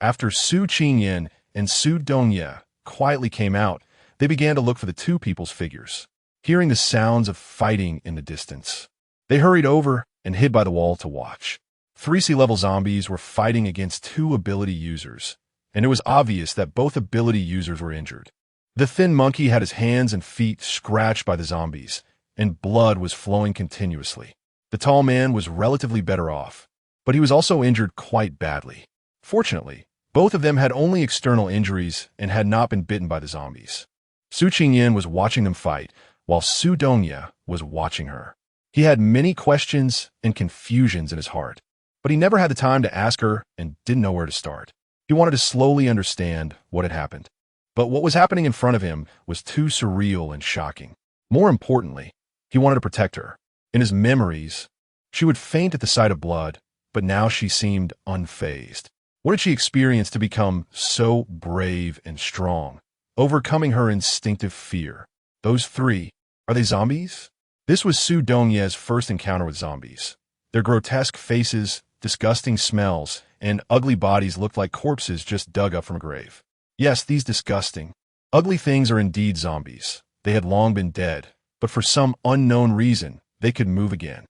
After Su Qingyan and Su Donya quietly came out, they began to look for the 2 people's figures, hearing the sounds of fighting in the distance. They hurried over and hid by the wall to watch. 3 sea-level zombies were fighting against 2 ability users, and it was obvious that both ability users were injured. The thin monkey had his hands and feet scratched by the zombies, and blood was flowing continuously. The tall man was relatively better off, but he was also injured quite badly. Fortunately, both of them had only external injuries and had not been bitten by the zombies. Su Qingyan was watching them fight, while Su Donya was watching her. He had many questions and confusions in his heart, but he never had the time to ask her and didn't know where to start. He wanted to slowly understand what had happened. But what was happening in front of him was too surreal and shocking. More importantly, he wanted to protect her. In his memories, she would faint at the sight of blood, but now she seemed unfazed. What had she experienced to become so brave and strong, overcoming her instinctive fear? Those 3, are they zombies? This was Su Donya's first encounter with zombies. Their grotesque faces, disgusting smells, and ugly bodies looked like corpses just dug up from a grave. Yes, these disgusting, ugly things are indeed zombies. They had long been dead, but for some unknown reason, they could move again.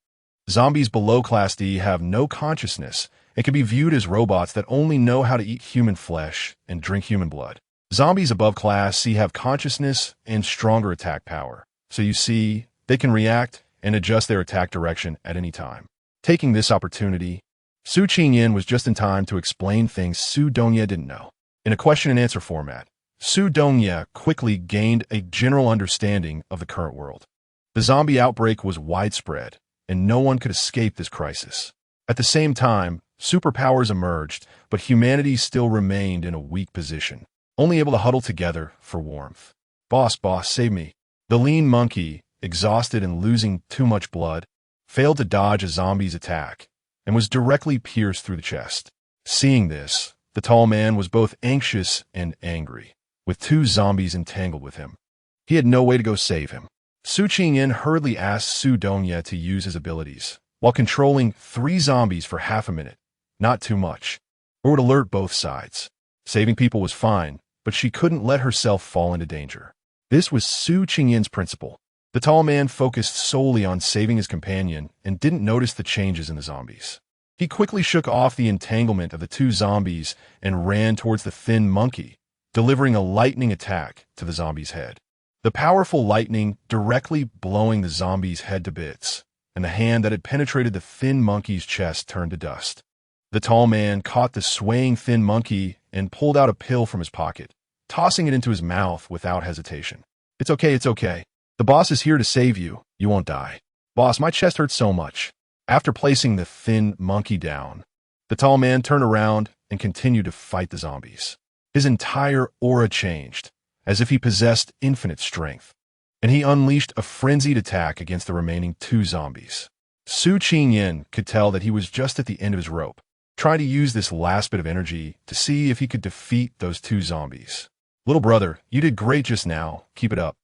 Zombies below Class D have no consciousness and can be viewed as robots that only know how to eat human flesh and drink human blood. Zombies above Class C have consciousness and stronger attack power, so you see, they can react and adjust their attack direction at any time. Taking this opportunity, Su Qingyan was just in time to explain things Su Donya didn't know. In a question-and-answer format, Su Dongye quickly gained a general understanding of the current world. The zombie outbreak was widespread, and no one could escape this crisis. At the same time, superpowers emerged, but humanity still remained in a weak position, only able to huddle together for warmth. Boss, save me. The lean monkey, exhausted and losing too much blood, failed to dodge a zombie's attack and was directly pierced through the chest. Seeing this, the tall man was both anxious and angry, with two zombies entangled with him. He had no way to go save him. Su Qingyan hurriedly asked Su Dongye to use his abilities, while controlling 3 zombies for half a minute, not too much, or would alert both sides. Saving people was fine, but she couldn't let herself fall into danger. This was Su Qingyan's principle. The tall man focused solely on saving his companion and didn't notice the changes in the zombies. He quickly shook off the entanglement of the 2 zombies and ran towards the thin monkey, delivering a lightning attack to the zombie's head. The powerful lightning directly blowing the zombie's head to bits, and the hand that had penetrated the thin monkey's chest turned to dust. The tall man caught the swaying thin monkey and pulled out a pill from his pocket, tossing it into his mouth without hesitation. It's okay. The boss is here to save you. You won't die. Boss, my chest hurts so much. After placing the thin monkey down, the tall man turned around and continued to fight the zombies. His entire aura changed, as if he possessed infinite strength, and he unleashed a frenzied attack against the remaining 2 zombies. Su Qingyan could tell that he was just at the end of his rope, trying to use this last bit of energy to see if he could defeat those 2 zombies. Little brother, you did great just now. Keep it up.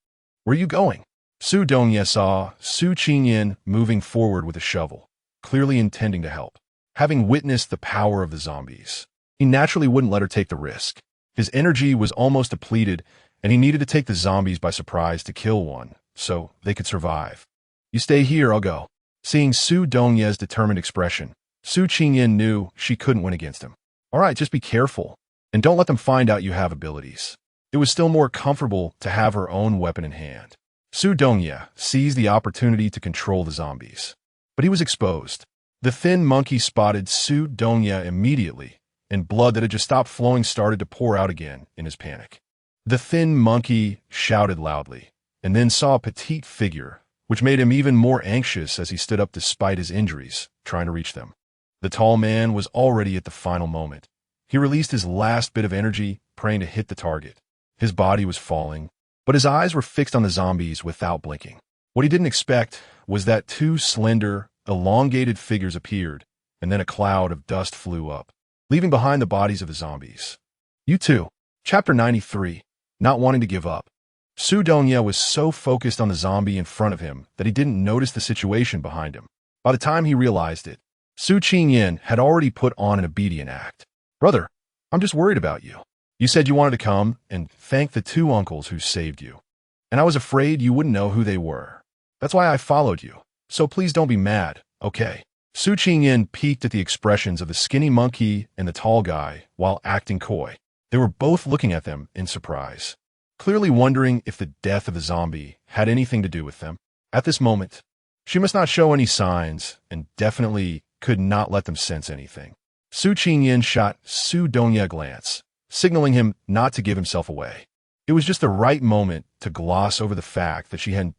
Where are you going? Su Dongye saw Su Qingyan moving forward with a shovel, clearly intending to help. Having witnessed the power of the zombies, he naturally wouldn't let her take the risk. His energy was almost depleted, and he needed to take the zombies by surprise to kill one, so they could survive. You stay here, I'll go. Seeing Su Dongye's determined expression, Su Qingyan knew she couldn't win against him. All right, just be careful, and don't let them find out you have abilities. It was still more comfortable to have her own weapon in hand. Su Dongye seized the opportunity to control the zombies, but he was exposed. The thin monkey spotted Su Dongye immediately, and blood that had just stopped flowing started to pour out again in his panic. The thin monkey shouted loudly, and then saw a petite figure, which made him even more anxious as he stood up despite his injuries, trying to reach them. The tall man was already at the final moment. He released his last bit of energy, praying to hit the target. His body was falling, but his eyes were fixed on the zombies without blinking. What he didn't expect was that 2 slender, elongated figures appeared, and then a cloud of dust flew up, leaving behind the bodies of the zombies. You too. Chapter 93. Not wanting to give up. Su Dongye was so focused on the zombie in front of him that he didn't notice the situation behind him. By the time he realized it, Su Qingyan had already put on an obedient act. Brother, I'm just worried about you. You said you wanted to come and thank the 2 uncles who saved you, and I was afraid you wouldn't know who they were. That's why I followed you, so please don't be mad, okay? Su Qingyan peeked at the expressions of the skinny monkey and the tall guy while acting coy. They were both looking at them in surprise, clearly wondering if the death of the zombie had anything to do with them. At this moment, she must not show any signs and definitely could not let them sense anything. Su Qingyan shot Su Dongye a glance, signaling him not to give himself away. It was just the right moment to gloss over the fact that she had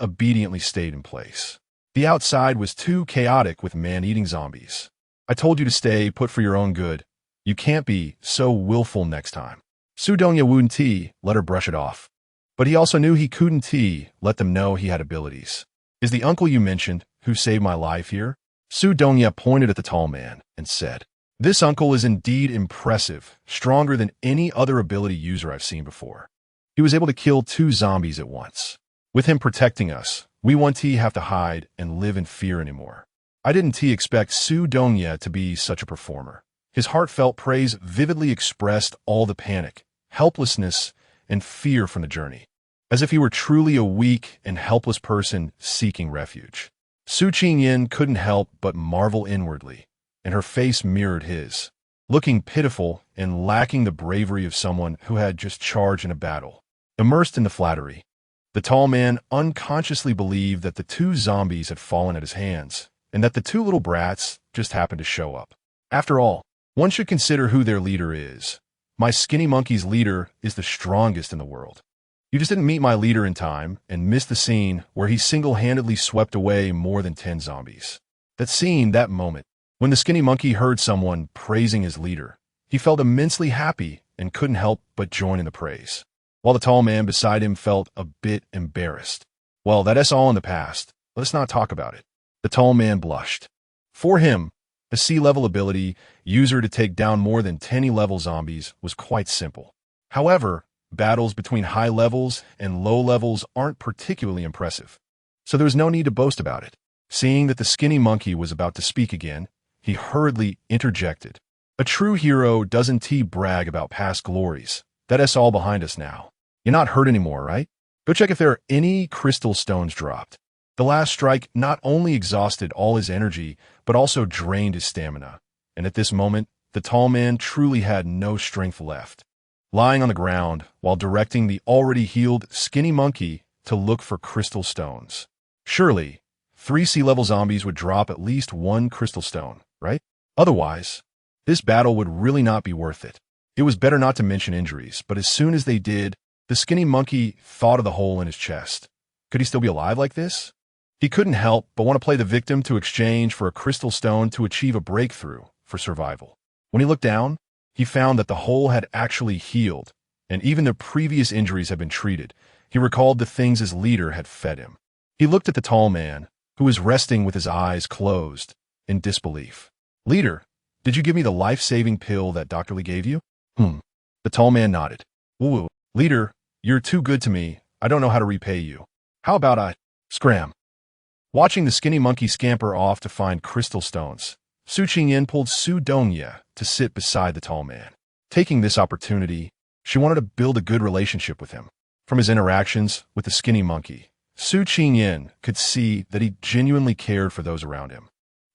obediently stayed in place. The outside was too chaotic with man-eating zombies. I told you to stay put for your own good. You can't be so willful next time. Su Dongye wouldn't let her brush it off. But he also knew he couldn't let them know he had abilities. Is the uncle you mentioned who saved my life here? Su Dongye pointed at the tall man and said, This uncle is indeed impressive, stronger than any other ability user I've seen before. He was able to kill 2 zombies at once. With him protecting us, we won't have to hide and live in fear anymore. I didn't expect Su Dongye to be such a performer. His heartfelt praise vividly expressed all the panic, helplessness, and fear from the journey, as if he were truly a weak and helpless person seeking refuge. Su Qingyan couldn't help but marvel inwardly, and her face mirrored his, looking pitiful and lacking the bravery of someone who had just charged in a battle. Immersed in the flattery, the tall man unconsciously believed that the 2 zombies had fallen at his hands, and that the 2 little brats just happened to show up. After all, one should consider who their leader is. My skinny monkey's leader is the strongest in the world. You just didn't meet my leader in time and missed the scene where he single-handedly swept away more than 10 zombies. That scene, that moment, when the skinny monkey heard someone praising his leader, he felt immensely happy and couldn't help but join in the praise, while the tall man beside him felt a bit embarrassed. Well, that's all in the past. Let's not talk about it. The tall man blushed. For him, a sea-level ability user to take down more than 10 level zombies was quite simple. However, battles between high levels and low levels aren't particularly impressive, so there was no need to boast about it. Seeing that the skinny monkey was about to speak again, he hurriedly interjected. A true hero doesn't brag about past glories. That's all behind us now. You're not hurt anymore, right? Go check if there are any crystal stones dropped. The last strike not only exhausted all his energy, but also drained his stamina, and at this moment, the tall man truly had no strength left. Lying on the ground while directing the already healed skinny monkey to look for crystal stones. Surely, 3 sea-level zombies would drop at least 1 crystal stone, right? Otherwise, this battle would really not be worth it. It was better not to mention injuries, but as soon as they did, the skinny monkey thought of the hole in his chest. Could he still be alive like this? He couldn't help but want to play the victim to exchange for a crystal stone to achieve a breakthrough for survival. When he looked down, he found that the hole had actually healed, and even the previous injuries had been treated. He recalled the things his leader had fed him. He looked at the tall man, who was resting with his eyes closed, in disbelief. Leader, did you give me the life-saving pill that Dr. Lee gave you? The tall man nodded. Woo, leader, you're too good to me. I don't know how to repay you. How about I scram? Watching the skinny monkey scamper off to find crystal stones, Su Qingyan pulled Su Dongye to sit beside the tall man. Taking this opportunity, she wanted to build a good relationship with him. From his interactions with the skinny monkey, Su Qingyan could see that he genuinely cared for those around him.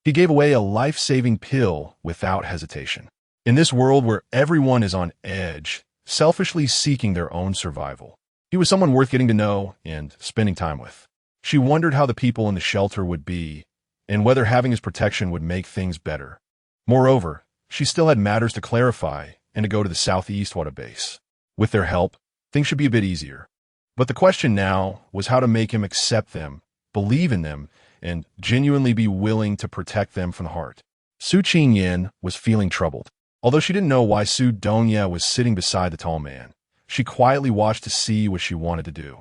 He gave away a life-saving pill without hesitation. In this world where everyone is on edge, selfishly seeking their own survival, he was someone worth getting to know and spending time with. She wondered how the people in the shelter would be, and whether having his protection would make things better. Moreover, she still had matters to clarify and to go to the southeast base. With their help, things should be a bit easier. But the question now was how to make him accept them, believe in them, and genuinely be willing to protect them from the heart. Su Qingyan was feeling troubled. Although she didn't know why Su Dongye was sitting beside the tall man, she quietly watched to see what she wanted to do.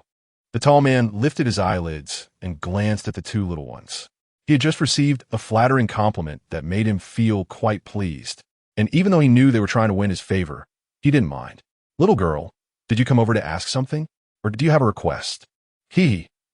The tall man lifted his eyelids and glanced at the 2 little ones. He had just received a flattering compliment that made him feel quite pleased, and even though he knew they were trying to win his favor, he didn't mind. Little girl, did you come over to ask something? Or did you have a request?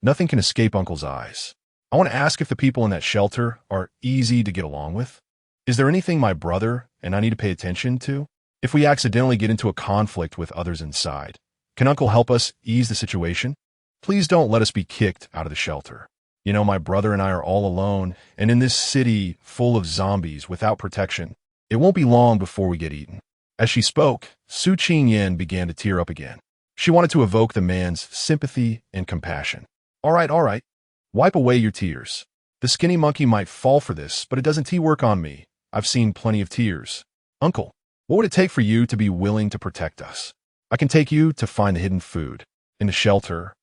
Nothing can escape Uncle's eyes. I want to ask if the people in that shelter are easy to get along with. Is there anything my brother and I need to pay attention to? If we accidentally get into a conflict with others inside, can Uncle help us ease the situation? Please don't let us be kicked out of the shelter. You know, my brother and I are all alone, and in this city full of zombies without protection, it won't be long before we get eaten. As she spoke, Su Qingyan began to tear up again. She wanted to evoke the man's sympathy and compassion. All right. Wipe away your tears. The skinny monkey might fall for this, but it doesn't work on me. I've seen plenty of tears. Uncle, what would it take for you to be willing to protect us? I can take you to find the hidden food. In the shelter.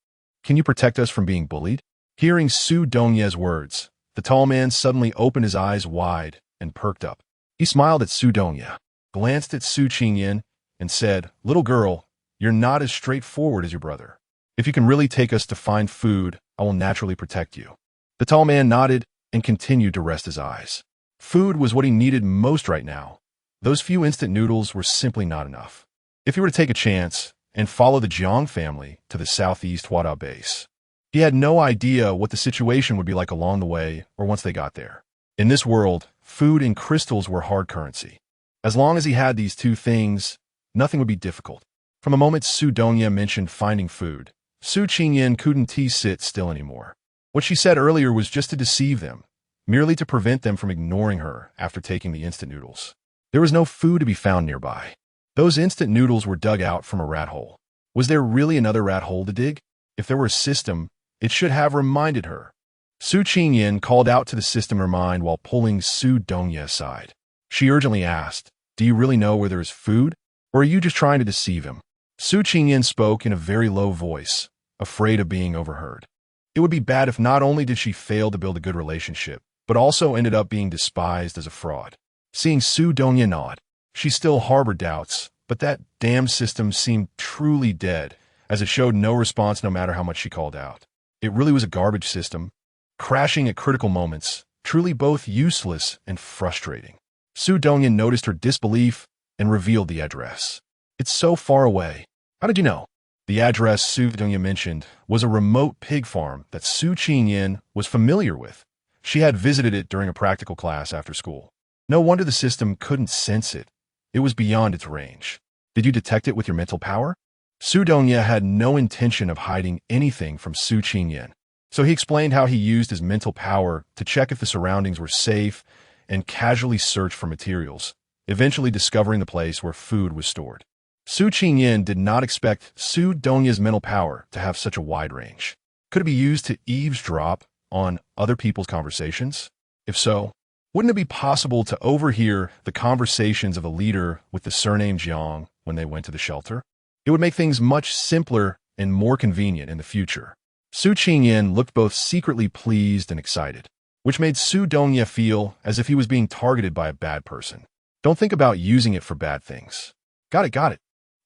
Can you protect us from being bullied? Hearing Su Dongye's words, the tall man suddenly opened his eyes wide and perked up. He smiled at Su Dongye, glanced at Su Qingyan, and said, Little girl, you're not as straightforward as your brother. If you can really take us to find food, I will naturally protect you. The tall man nodded and continued to rest his eyes. Food was what he needed most right now. Those few instant noodles were simply not enough. If he were to take a chance and follow the Jiang family to the southeast base, he had no idea what the situation would be like along the way or once they got there. In this world, food and crystals were hard currency. As long as he had these 2 things, nothing would be difficult. From the moment Su Dongye mentioned finding food, Su Qingyan couldn't sit still anymore. What she said earlier was just to deceive them, merely to prevent them from ignoring her after taking the instant noodles. There was no food to be found nearby. Those instant noodles were dug out from a rat hole. Was there really another rat hole to dig? If there were a system, it should have reminded her. Su Qingyan called out to the system in her mind while pulling Su Dongye aside. She urgently asked, Do you really know where there is food? Or are you just trying to deceive him? Su Qingyan spoke in a very low voice, afraid of being overheard. It would be bad if not only did she fail to build a good relationship, but also ended up being despised as a fraud. Seeing Su Dongya nod, she still harbored doubts, but that damn system seemed truly dead, as it showed no response no matter how much she called out. It really was a garbage system, crashing at critical moments, truly both useless and frustrating. Su Dongya noticed her disbelief and revealed the address. It's so far away. How did you know? The address Su Dongya mentioned was a remote pig farm that Su Qingyan was familiar with. She had visited it during a practical class after school. No wonder the system couldn't sense it. It was beyond its range. Did you detect it with your mental power? Su Dongya had no intention of hiding anything from Su Qingyan, so he explained how he used his mental power to check if the surroundings were safe and casually search for materials, eventually discovering the place where food was stored. Su Qingyan did not expect Su Dongya's mental power to have such a wide range. Could it be used to eavesdrop on other people's conversations? If so, wouldn't it be possible to overhear the conversations of a leader with the surname Jiang when they went to the shelter? It would make things much simpler and more convenient in the future. Su Qingyan looked both secretly pleased and excited, which made Su Dongya feel as if he was being targeted by a bad person. Don't think about using it for bad things. Got it.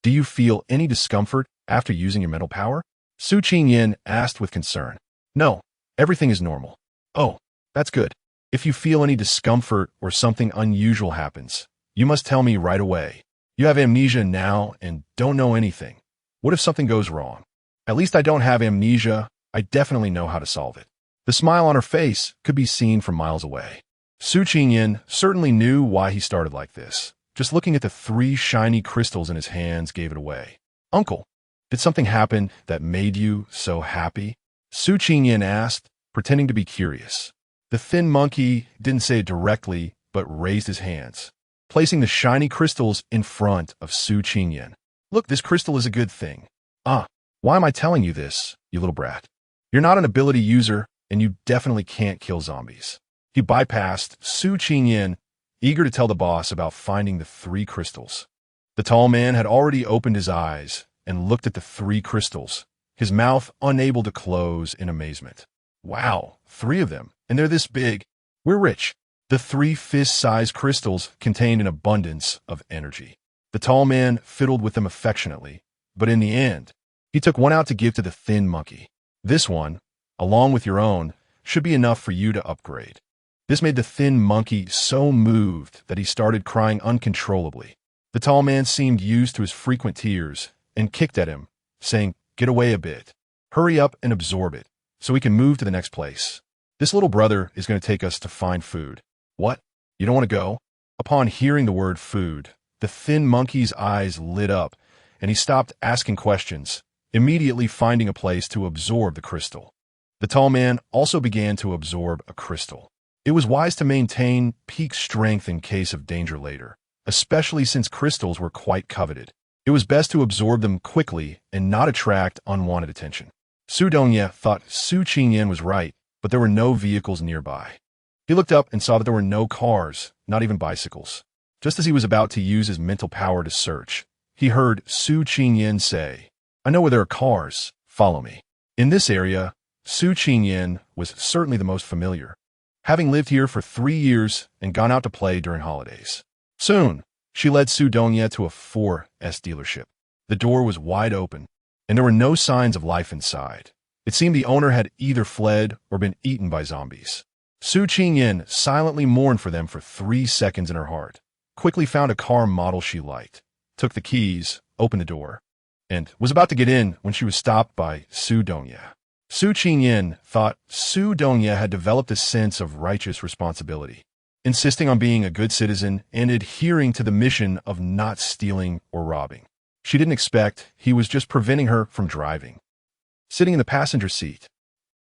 Do you feel any discomfort after using your mental power? Su Qingyan asked with concern. No, everything is normal. Oh, that's good. If you feel any discomfort or something unusual happens, you must tell me right away. You have amnesia now and don't know anything. What if something goes wrong? At least I don't have amnesia. I definitely know how to solve it. The smile on her face could be seen from miles away. Su Qingyan certainly knew why he started like this. Just looking at the 3 shiny crystals in his hands gave it away. Uncle, did something happen that made you so happy? Su Qingyan asked, pretending to be curious. The thin monkey didn't say it directly, but raised his hands, placing the shiny crystals in front of Su Qingyan. Look, this crystal is a good thing. Why am I telling you this, you little brat? You're not an ability user, and you definitely can't kill zombies. He bypassed Su Qingyan, eager to tell the boss about finding the 3 crystals. The tall man had already opened his eyes and looked at the 3 crystals, his mouth unable to close in amazement. Wow, 3 of them, and they're this big. We're rich. The 3 fist-sized crystals contained an abundance of energy. The tall man fiddled with them affectionately, but in the end, he took one out to give to the thin monkey. This one, along with your own, should be enough for you to upgrade. This made the thin monkey so moved that he started crying uncontrollably. The tall man seemed used to his frequent tears and kicked at him, saying, "Get away a bit. Hurry up and absorb it, so we can move to the next place. This little brother is going to take us to find food." What? You don't want to go? Upon hearing the word food, the thin monkey's eyes lit up, and he stopped asking questions, immediately finding a place to absorb the crystal. The tall man also began to absorb a crystal. It was wise to maintain peak strength in case of danger later, especially since crystals were quite coveted. It was best to absorb them quickly and not attract unwanted attention. Su Dongya thought Su Qingyan was right, but there were no vehicles nearby. He looked up and saw that there were no cars, not even bicycles. Just as he was about to use his mental power to search, he heard Su Qingyan say, "I know where there are cars. Follow me." In this area, Su Qingyan was certainly the most familiar, having lived here for 3 years and gone out to play during holidays. Soon, she led Su Dongya to a 4S dealership. The door was wide open, and there were no signs of life inside. It seemed the owner had either fled or been eaten by zombies. Su Qingyan silently mourned for them for 3 seconds in her heart, quickly found a car model she liked, took the keys, opened the door, and was about to get in when she was stopped by Su Dongya. Su Qingyan thought Su Dongya had developed a sense of righteous responsibility, insisting on being a good citizen and adhering to the mission of not stealing or robbing. She didn't expect he was just preventing her from driving. Sitting in the passenger seat,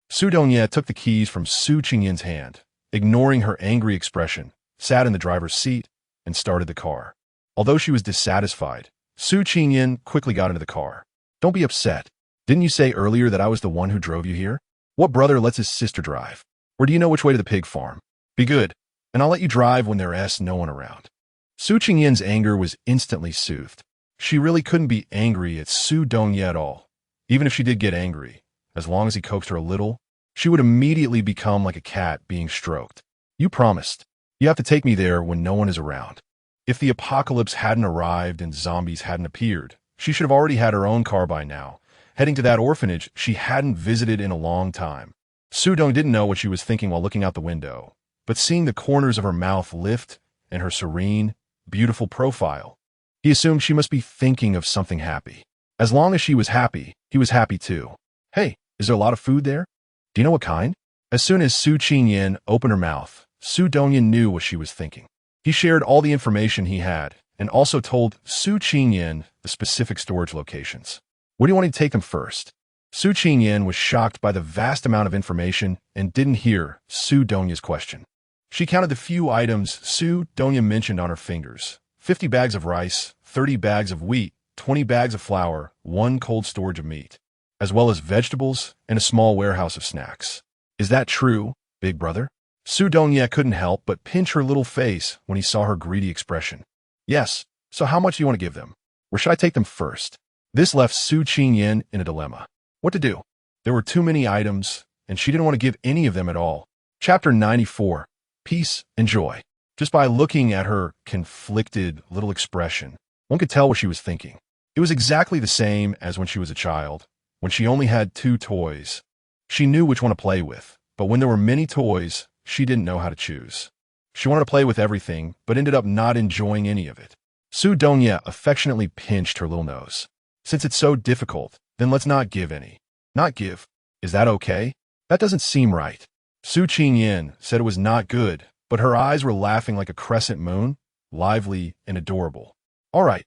Su Dongya took the keys from Su Qingyan's hand, ignoring her angry expression, sat in the driver's seat, and started the car. Although she was dissatisfied, Su Qingyan quickly got into the car. "Don't be upset. Didn't you say earlier that I was the one who drove you here? What brother lets his sister drive? Or do you know which way to the pig farm? Be good, and I'll let you drive when there's no one around." Su Qingyan's anger was instantly soothed. She really couldn't be angry at Su Dongye at all. Even if she did get angry, as long as he coaxed her a little, she would immediately become like a cat being stroked. You promised. You have to take me there when no one is around. If the apocalypse hadn't arrived and zombies hadn't appeared, she should have already had her own car by now, heading to that orphanage she hadn't visited in a long time. Sudong didn't know what she was thinking while looking out the window, but seeing the corners of her mouth lift and her serene, beautiful profile, he assumed she must be thinking of something happy. As long as she was happy, he was happy too. Hey, is there a lot of food there? Do you know what kind? As soon as Su Qingyan opened her mouth, Su Dongyan knew what she was thinking. He shared all the information he had and also told Su Qingyan the specific storage locations. Where do you want me to take them first? Su Qingyan was shocked by the vast amount of information and didn't hear Su Dongya's question. She counted the few items Su Dongya mentioned on her fingers. 50 bags of rice, 30 bags of wheat, 20 bags of flour, 1 cold storage of meat, as well as vegetables and a small warehouse of snacks. Is that true, big brother? Su Dongye couldn't help but pinch her little face when he saw her greedy expression. Yes, so how much do you want to give them? Where should I take them first? This left Su Qingyan in a dilemma. What to do? There were too many items, and she didn't want to give any of them at all. Chapter 94. Peace and Joy. Just by looking at her conflicted little expression, one could tell what she was thinking. It was exactly the same as when she was a child, when she only had 2 toys. She knew which one to play with, but when there were many toys, she didn't know how to choose. She wanted to play with everything, but ended up not enjoying any of it. Su Dongye affectionately pinched her little nose. Since it's so difficult, then let's not give any. Not give. Is that okay? That doesn't seem right. Su Qingyan said it was not good, but her eyes were laughing like a crescent moon, lively and adorable. All right,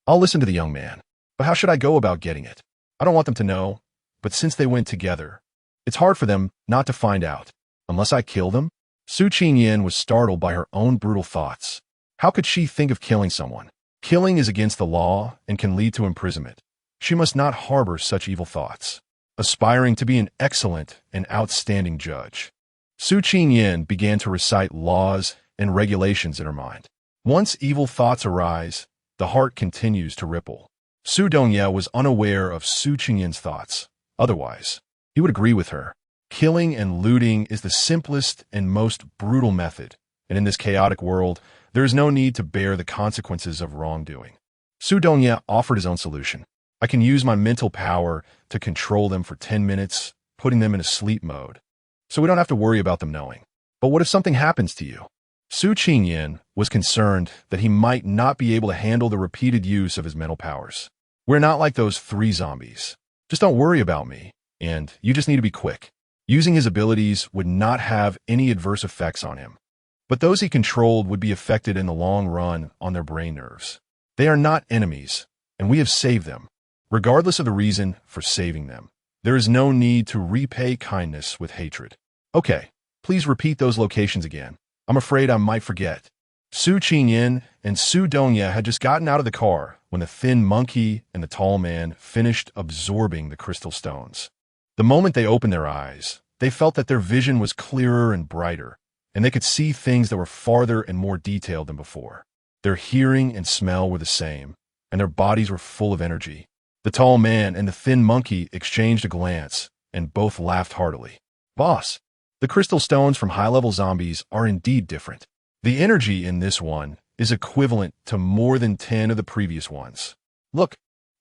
I'll listen to the young man. But how should I go about getting it? I don't want them to know, but since they went together, it's hard for them not to find out. Unless I kill them? Su Qingyan was startled by her own brutal thoughts. How could she think of killing someone? Killing is against the law and can lead to imprisonment. She must not harbor such evil thoughts. Aspiring to be an excellent and outstanding judge, Su Qingyan began to recite laws and regulations in her mind. Once evil thoughts arise, the heart continues to ripple. Su Dongye was unaware of Su Qingyan's thoughts. Otherwise, he would agree with her. Killing and looting is the simplest and most brutal method, and in this chaotic world, there is no need to bear the consequences of wrongdoing. Su Dongye offered his own solution. I can use my mental power to control them for 10 minutes, putting them in a sleep mode, so we don't have to worry about them knowing. But what if something happens to you? Su Qingyan was concerned that he might not be able to handle the repeated use of his mental powers. We're not like those 3 zombies. Just don't worry about me, and you just need to be quick. Using his abilities would not have any adverse effects on him, but those he controlled would be affected in the long run on their brain nerves. They are not enemies, and we have saved them. Regardless of the reason for saving them, there is no need to repay kindness with hatred. Okay, please repeat those locations again. I'm afraid I might forget. Su Qingyan and Su Dongye had just gotten out of the car when the thin monkey and the tall man finished absorbing the crystal stones. The moment they opened their eyes, they felt that their vision was clearer and brighter, and they could see things that were farther and more detailed than before. Their hearing and smell were the same, and their bodies were full of energy. The tall man and the thin monkey exchanged a glance, and both laughed heartily. Boss, the crystal stones from high-level zombies are indeed different. The energy in this one is equivalent to more than 10 of the previous ones. Look,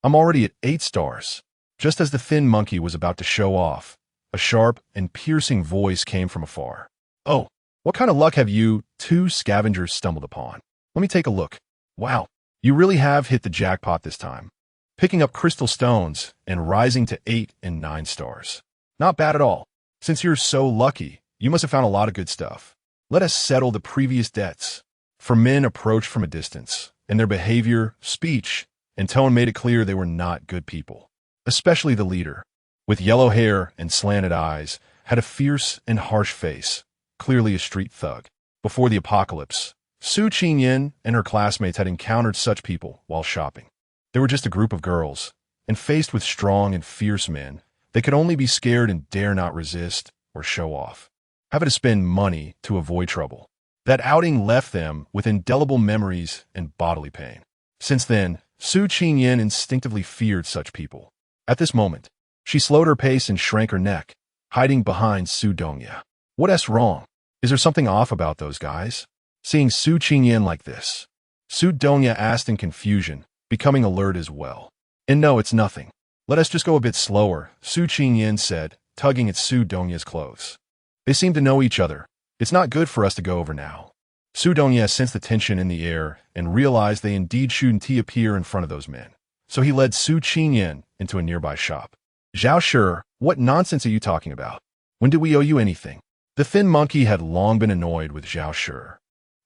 I'm already at 8 stars. Just as the thin monkey was about to show off, a sharp and piercing voice came from afar. Oh, what kind of luck have you 2 scavengers stumbled upon? Let me take a look. Wow, you really have hit the jackpot this time. Picking up crystal stones and rising to 8 and 9 stars. Not bad at all. Since you're so lucky, you must have found a lot of good stuff. Let us settle the previous debts. For men approached from a distance, and their behavior, speech, and tone made it clear they were not good people. Especially the leader, with yellow hair and slanted eyes, had a fierce and harsh face, clearly a street thug. Before the apocalypse, Su Qingyan and her classmates had encountered such people while shopping. They were just a group of girls, and faced with strong and fierce men, they could only be scared and dare not resist or show off, having to spend money to avoid trouble. That outing left them with indelible memories and bodily pain. Since then, Su Qingyan instinctively feared such people. At this moment, she slowed her pace and shrank her neck, hiding behind Su Dongya. What's wrong? Is there something off about those guys? Seeing Su Qingyan like this, Su Dongya asked in confusion, becoming alert as well. And no, it's nothing. Let us just go a bit slower, Su Qingyan said, tugging at Su Dongya's clothes. They seem to know each other. It's not good for us to go over now. Su Dongya sensed the tension in the air and realized they indeed shouldn't appear in front of those men. So he led Su Qingyan into a nearby shop. Zhao Shi, what nonsense are you talking about? When did we owe you anything? The thin monkey had long been annoyed with Zhao Shi,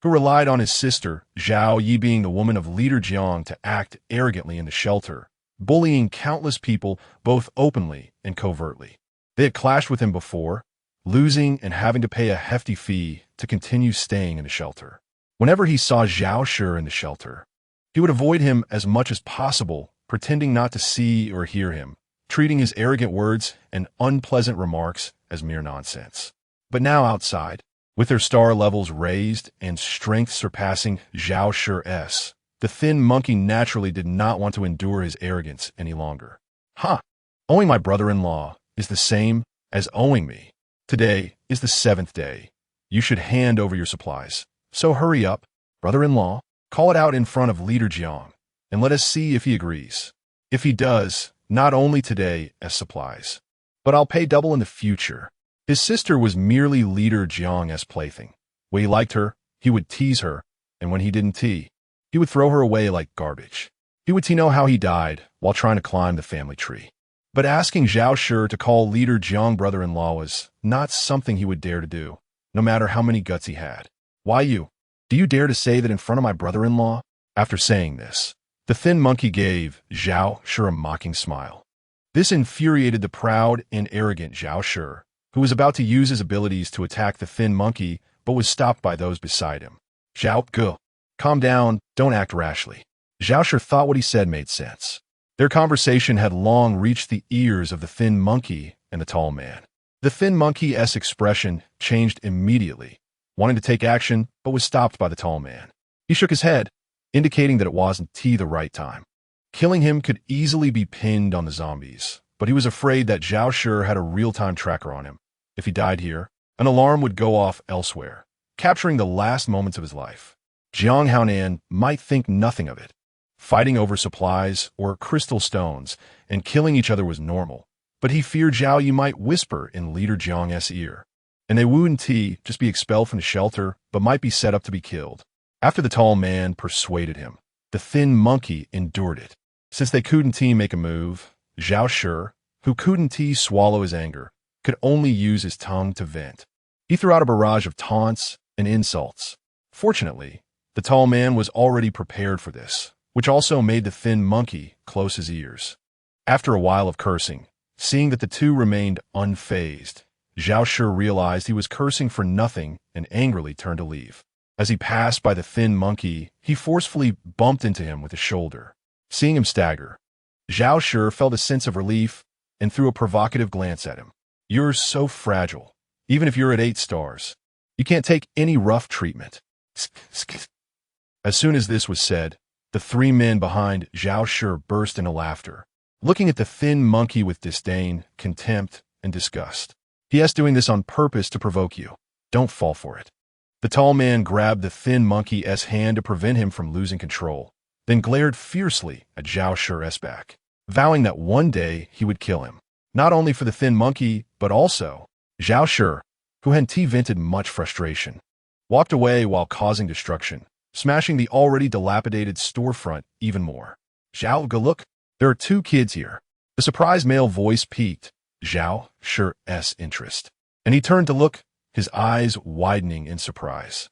who relied on his sister, Zhao Yi being the woman of Leader Jiang, to act arrogantly in the shelter, bullying countless people both openly and covertly. They had clashed with him before, losing and having to pay a hefty fee to continue staying in the shelter. Whenever he saw Zhao Shi in the shelter, he would avoid him as much as possible, pretending not to see or hear him, treating his arrogant words and unpleasant remarks as mere nonsense. But now outside, with their star levels raised and strength surpassing Zhao Shi's, the thin monkey naturally did not want to endure his arrogance any longer. Owing my brother-in-law is the same as owing me. Today is the 7th day. You should hand over your supplies. So hurry up, brother-in-law, call it out in front of Leader Jiang, and let us see if he agrees. If he does, not only today as supplies, but I'll pay double in the future. His sister was merely Leader Jiang's plaything. When he liked her, he would tease her, and when he didn't he would throw her away like garbage. He would know how he died while trying to climb the family tree. But asking Zhao Shi to call Leader Jiang brother-in-law was not something he would dare to do, no matter how many guts he had. Why you? Do you dare to say that in front of my brother-in-law? After saying this, the thin monkey gave Zhao Shi a mocking smile. This infuriated the proud and arrogant Zhao Shi, who was about to use his abilities to attack the thin monkey, but was stopped by those beside him. Zhao Ge, calm down, don't act rashly. Zhao Shi thought what he said made sense. Their conversation had long reached the ears of the thin monkey and the tall man. The thin monkey's expression changed immediately, wanting to take action, but was stopped by the tall man. He shook his head, indicating that it wasn't the right time. Killing him could easily be pinned on the zombies, but he was afraid that Zhao Shi had a real-time tracker on him. If he died here, an alarm would go off elsewhere, capturing the last moments of his life. Jiang Haonan might think nothing of it. Fighting over supplies or crystal stones and killing each other was normal, but he feared Zhao Yi might whisper in Leader Jiang's ear, and they wouldn't just be expelled from the shelter, but might be set up to be killed. After the tall man persuaded him, the thin monkey endured it. Since they couldn't make a move, Zhao Shi, who couldn't swallow his anger, could only use his tongue to vent. He threw out a barrage of taunts and insults. Fortunately, the tall man was already prepared for this, which also made the thin monkey close his ears. After a while of cursing, seeing that the two remained unfazed, Zhao Shi realized he was cursing for nothing and angrily turned to leave. As he passed by the thin monkey, he forcefully bumped into him with his shoulder. Seeing him stagger, Zhao Shi felt a sense of relief and threw a provocative glance at him. You're so fragile. Even if you're at 8 stars, you can't take any rough treatment. As soon as this was said, the 3 men behind Zhao Shi burst into laughter, looking at the thin monkey with disdain, contempt, and disgust. He doing this on purpose to provoke you. Don't fall for it. The tall man grabbed the thin monkey's hand to prevent him from losing control, then glared fiercely at Zhao Shi's back, vowing that one day he would kill him. Not only for the thin monkey, but also Zhao Shi, who had vented much frustration, walked away while causing destruction, smashing the already dilapidated storefront even more. Zhao Ge, look, there are 2 kids here. The surprised male voice piqued Zhao Shi's interest, and he turned to look, his eyes widening in surprise.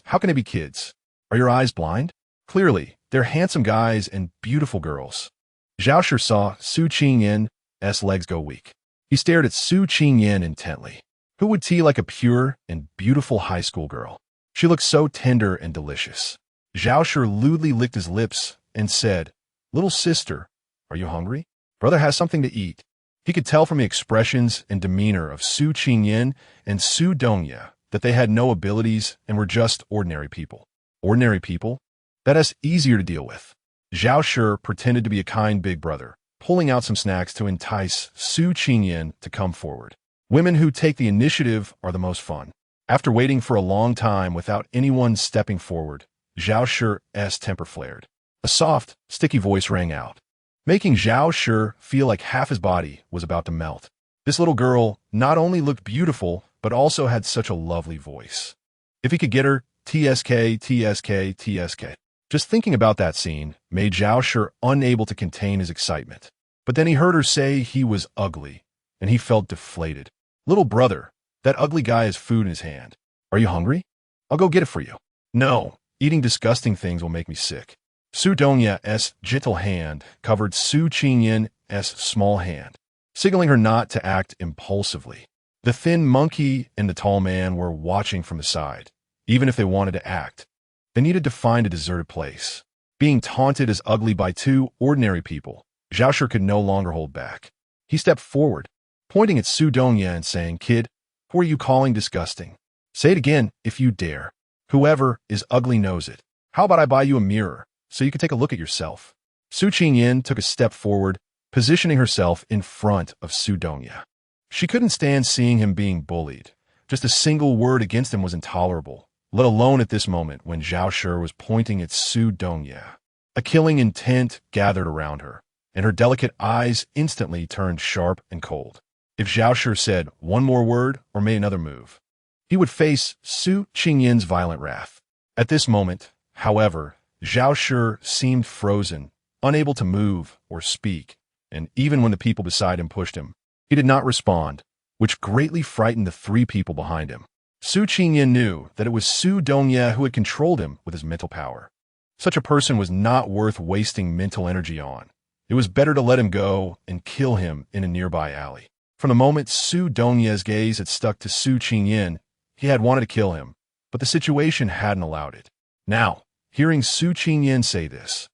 How can it be kids? Are your eyes blind? Clearly, they're handsome guys and beautiful girls. Zhao Shi saw Su Qingyan's legs go weak. He stared at Su Qingyan intently. Who would like a pure and beautiful high school girl? She looked so tender and delicious. Zhao Shi lewdly licked his lips and said, Little sister, are you hungry? Brother has something to eat. He could tell from the expressions and demeanor of Su Qingyan and Su Dongya that they had no abilities and were just ordinary people. Ordinary people? That is easier to deal with. Zhao Shi pretended to be a kind big brother, pulling out some snacks to entice Su Qingyan to come forward. Women who take the initiative are the most fun. After waiting for a long time without anyone stepping forward, Zhao Shi's temper flared. A soft, sticky voice rang out, making Zhao Shi feel like half his body was about to melt. This little girl not only looked beautiful, but also had such a lovely voice. If he could get her, TSK, TSK, TSK. Just thinking about that scene made Zhao Shi unable to contain his excitement. But then he heard her say he was ugly, and he felt deflated. Little brother, that ugly guy has food in his hand. Are you hungry? I'll go get it for you. No, eating disgusting things will make me sick. Su Dongya's gentle hand covered Su Qingyan's small hand, signaling her not to act impulsively. The thin monkey and the tall man were watching from the side. Even if they wanted to act, they needed to find a deserted place. Being taunted as ugly by two ordinary people, Zhao Shi could no longer hold back. He stepped forward, pointing at Su Dongya and saying, "Kid, who are you calling disgusting? Say it again if you dare. Whoever is ugly knows it. How about I buy you a mirror so you can take a look at yourself?" Su Qingyan took a step forward, positioning herself in front of Su Dongya. She couldn't stand seeing him being bullied. Just a single word against him was intolerable, let alone at this moment when Zhao Shi was pointing at Su Dongya. A killing intent gathered around her, and her delicate eyes instantly turned sharp and cold. If Zhao Shi said one more word or made another move, he would face Su Qingyan's violent wrath. At this moment, however, Zhao Shi seemed frozen, unable to move or speak, and even when the people beside him pushed him, he did not respond, which greatly frightened the three people behind him. Su Qingyan knew that it was Su Dongya who had controlled him with his mental power. Such a person was not worth wasting mental energy on. It was better to let him go and kill him in a nearby alley. From the moment Su Dongya's gaze had stuck to Su Qingyan, he had wanted to kill him, but the situation hadn't allowed it. Now, hearing Su Qingyan say this,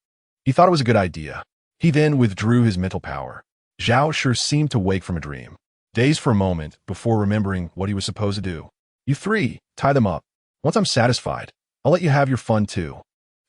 he thought it was a good idea. He then withdrew his mental power. Zhao Shi seemed to wake from a dream, dazed for a moment before remembering what he was supposed to do. "You three, tie them up. Once I'm satisfied, I'll let you have your fun too."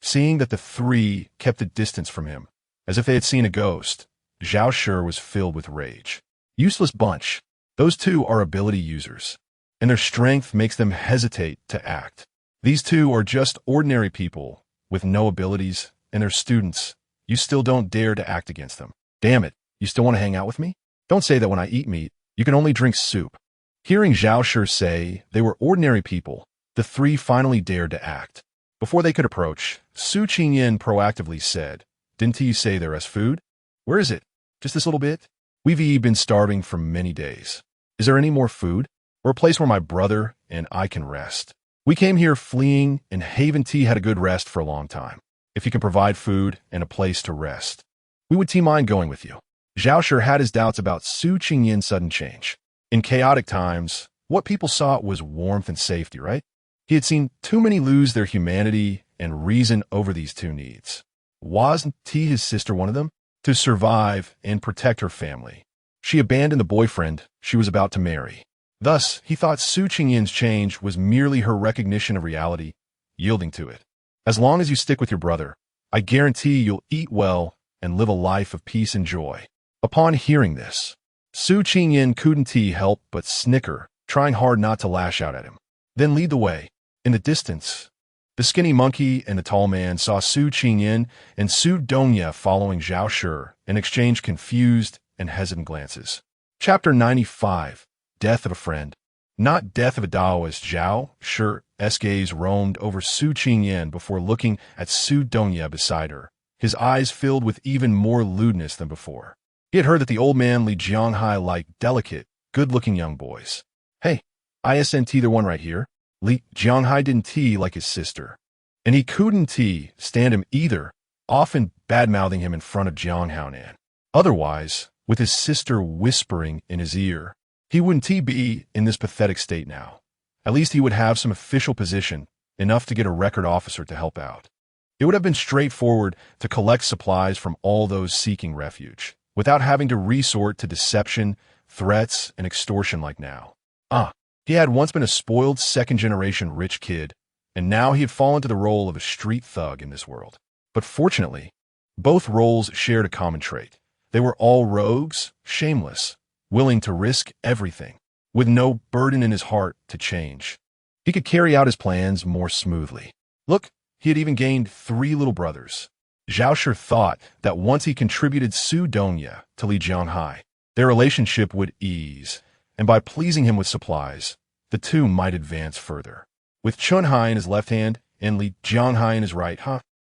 Seeing that the three kept a distance from him, as if they had seen a ghost, Zhao Shi was filled with rage. Useless bunch. Those two are ability users, and their strength makes them hesitate to act. These two are just ordinary people with no abilities, and they're students. You still don't dare to act against them. Damn it, you still want to hang out with me? Don't say that when I eat meat, you can only drink soup. Hearing Zhao Shi say they were ordinary people, the three finally dared to act. Before they could approach, Su Qingyan proactively said, "Didn't you say there is food? Where is it? Just this little bit? We've been starving for many days. Is there any more food? Or a place where my brother and I can rest? We came here fleeing, and Haven Tea had a good rest for a long time. If you can provide food and a place to rest, we would mind going with you." Zhao Shi had his doubts about Su Qingyan's sudden change. In chaotic times, what people sought was warmth and safety, right? He had seen too many lose their humanity and reason over these two needs. Wasn't T his sister one of them? To survive and protect her family, she abandoned the boyfriend she was about to marry. Thus, he thought Su Qingyan's change was merely her recognition of reality, yielding to it. "As long as you stick with your brother, I guarantee you'll eat well and live a life of peace and joy." Upon hearing this, Su Qingyan couldn't help but snicker, trying hard not to lash out at him. Then lead the way. In the distance, the skinny monkey and the tall man saw Su Qingyan and Su Dongya following Zhao Shi and exchanged confused and hesitant glances. Chapter 95, Death of a Friend. Not death of a Taoist. Zhao Shi's gaze roamed over Su Qingyan before looking at Su Dongya beside her, his eyes filled with even more lewdness than before. He had heard that the old man Li Jianghai liked delicate, good-looking young boys. "Hey, isn't the one right here?" Li Jianghai didn't like his sister, and he couldn't stand him either, often bad-mouthing him in front of Jiang Haonan. Otherwise, with his sister whispering in his ear, he wouldn't be in this pathetic state now. At least he would have some official position, enough to get a record officer to help out. It would have been straightforward to collect supplies from all those seeking refuge, without having to resort to deception, threats, and extortion like now. He had once been a spoiled second-generation rich kid, and now he had fallen to the role of a street thug in this world. But fortunately, Both roles shared a common trait. They were all rogues, shameless, willing to risk everything, with no burden in his heart to change. He could carry out his plans more smoothly. Look, he had even gained 3 little brothers. Zhao Shi thought that once he contributed Su Dongya to Li Jianghai, their relationship would ease, and by pleasing him with supplies, the two might advance further. With Chunhai in his left hand and Li Jianghai in his right,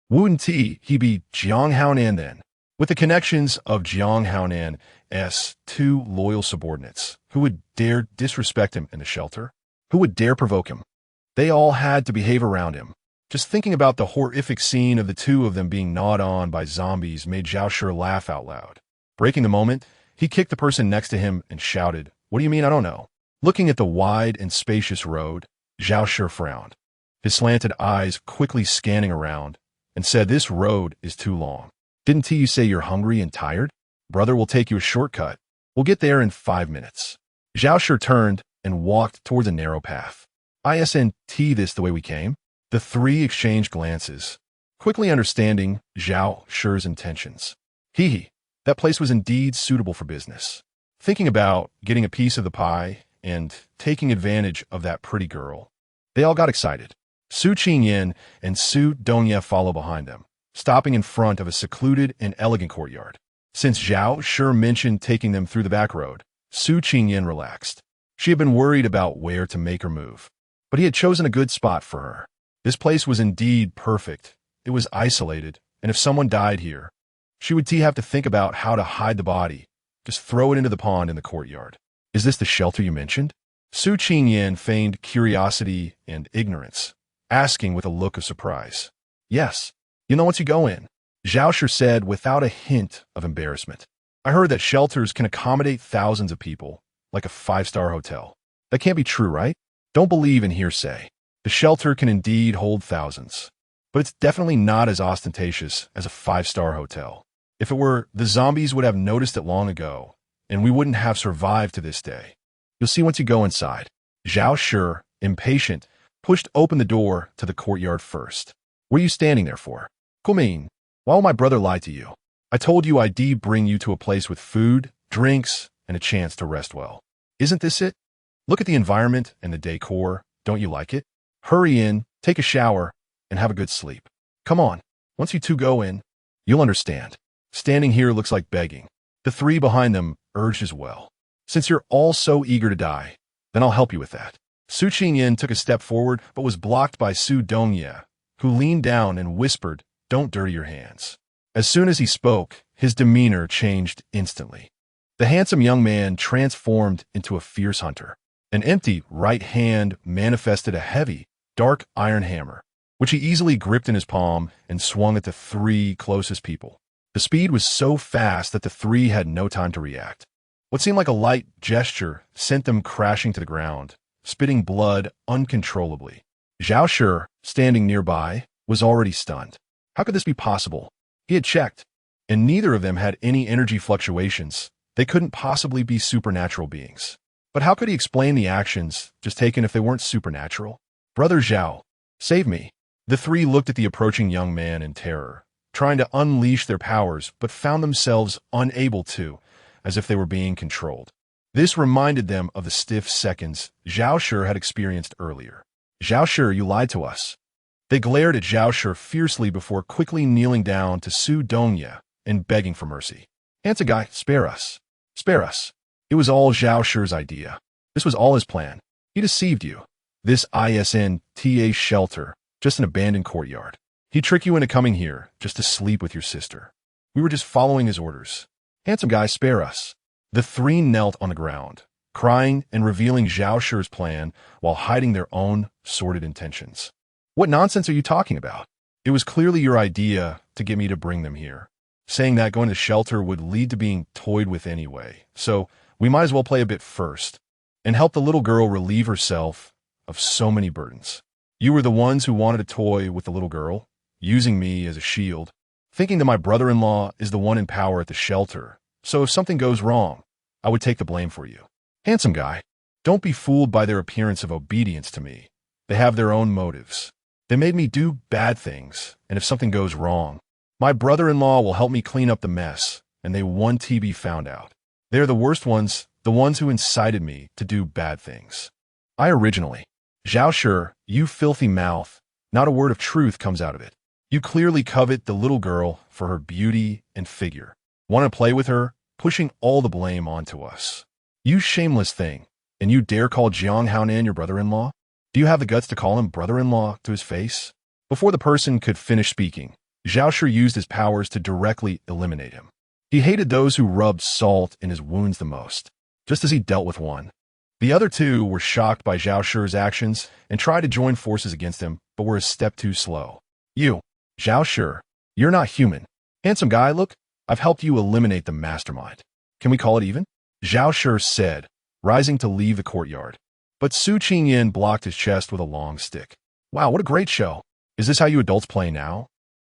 wouldn't he be Jiang Haonan then? With the connections of Jiang Haonan's 2 loyal subordinates, who would dare disrespect him in the shelter? Who would dare provoke him? They all had to behave around him. Just thinking about the horrific scene of the 2 of them being gnawed on by zombies made Zhao Shi laugh out loud. Breaking the moment, he kicked the person next to him and shouted, "What do you mean I don't know?" Looking at the wide and spacious road, Zhao Shi frowned, his slanted eyes quickly scanning around, and said, "This road is too long. Didn't you say you're hungry and tired? Brother will take you a shortcut. We'll get there in 5 minutes." Zhao Shi turned and walked towards a narrow path. "Isn't this the way we came?" The 3 exchanged glances, quickly understanding Zhao Shi's intentions. That place was indeed suitable for business. Thinking about getting a piece of the pie and taking advantage of that pretty girl, they all got excited. Su Qingyan and Su Dongya followed behind them, stopping in front of a secluded and elegant courtyard. Since Zhao Shi mentioned taking them through the back road, Su Qingyan relaxed. She had been worried about where to make her move, but he had chosen a good spot for her. This place was indeed perfect. It was isolated, and if someone died here, she would have to think about how to hide the body. Just throw it into the pond in the courtyard. "Is this the shelter you mentioned?" Su Qingyan feigned curiosity and ignorance, asking with a look of surprise. "Yes. Once you go in," Zhao Shi said without a hint of embarrassment. "I heard that shelters can accommodate thousands of people, like a 5-star hotel. That can't be true, right? Don't believe in hearsay. The shelter can indeed hold thousands, but it's definitely not as ostentatious as a 5-star hotel. If it were, the zombies would have noticed it long ago, and we wouldn't have survived to this day. You'll see once you go inside." Zhao Shi, impatient, pushed open the door to the courtyard first. "What are you standing there for?" "Kumin, why will my brother lie to you? I told you I'd bring you to a place with food, drinks, and a chance to rest well. Isn't this it? Look at the environment and the decor. Don't you like it? Hurry in, take a shower, and have a good sleep. Come on, once you 2 go in, you'll understand. Standing here looks like begging." The 3 behind them urged as well. "Since you're all so eager to die, then I'll help you with that." Su Qingyan took a step forward but was blocked by Su Dongya, who leaned down and whispered, "Don't dirty your hands." As soon as he spoke, his demeanor changed instantly. The handsome young man transformed into a fierce hunter. An empty right hand manifested a heavy, dark iron hammer, which he easily gripped in his palm and swung at the 3 closest people. The speed was so fast that the 3 had no time to react. What seemed like a light gesture sent them crashing to the ground, spitting blood uncontrollably. Zhao Shi, standing nearby, was already stunned. How could this be possible? He had checked, and neither of them had any energy fluctuations. They couldn't possibly be supernatural beings. But how could he explain the actions just taken if they weren't supernatural? "Brother Zhao, save me." The 3 looked at the approaching young man in terror, trying to unleash their powers, but found themselves unable to, as if they were being controlled. This reminded them of the stiff seconds Zhao Shi had experienced earlier. "Zhao Shi, you lied to us." They glared at Zhao Shi fiercely before quickly kneeling down to Su Dongya and begging for mercy. "Handsome guy, spare us. Spare us." It was all Zhao Shi's idea. This was all his plan. He deceived you. This isn't shelter, just an abandoned courtyard. He tricked you into coming here just to sleep with your sister. We were just following his orders. "Handsome guy, spare us." The 3 knelt on the ground, crying and revealing Zhao Shi's plan while hiding their own sordid intentions. "What nonsense are you talking about? It was clearly your idea to get me to bring them here. Saying that going to the shelter would lead to being toyed with anyway, so we might as well play a bit first and help the little girl relieve herself of so many burdens. You were the ones who wanted to toy with the little girl, using me as a shield, thinking that my brother-in-law is the one in power at the shelter, so if something goes wrong, I would take the blame for you. Handsome guy, don't be fooled by their appearance of obedience to me. They have their own motives. They made me do bad things, and if something goes wrong, My brother-in-law will help me clean up the mess, and they want to be found out. They're the worst ones, the ones who incited me to do bad things. I originally. Zhao Shi, you filthy mouth, not a word of truth comes out of it. You clearly covet the little girl for her beauty and figure. Want to play with her, pushing all the blame onto us. You shameless thing, and you dare call Jiang Haonan your brother-in-law? Do you have the guts to call him brother-in-law to his face? Before the person could finish speaking, Zhao Shi used his powers to directly eliminate him. He hated those who rubbed salt in his wounds the most, just as he dealt with one. The other two were shocked by Zhao Shi's actions and tried to join forces against him, but were a step too slow. You, Zhao Shi, you're not human. Handsome guy, look, I've helped you eliminate the mastermind. Can we call it even? Zhao Shi said, rising to leave the courtyard. But Su Qingyan blocked his chest with a long stick. Wow, what a great show. Is this how you adults play now?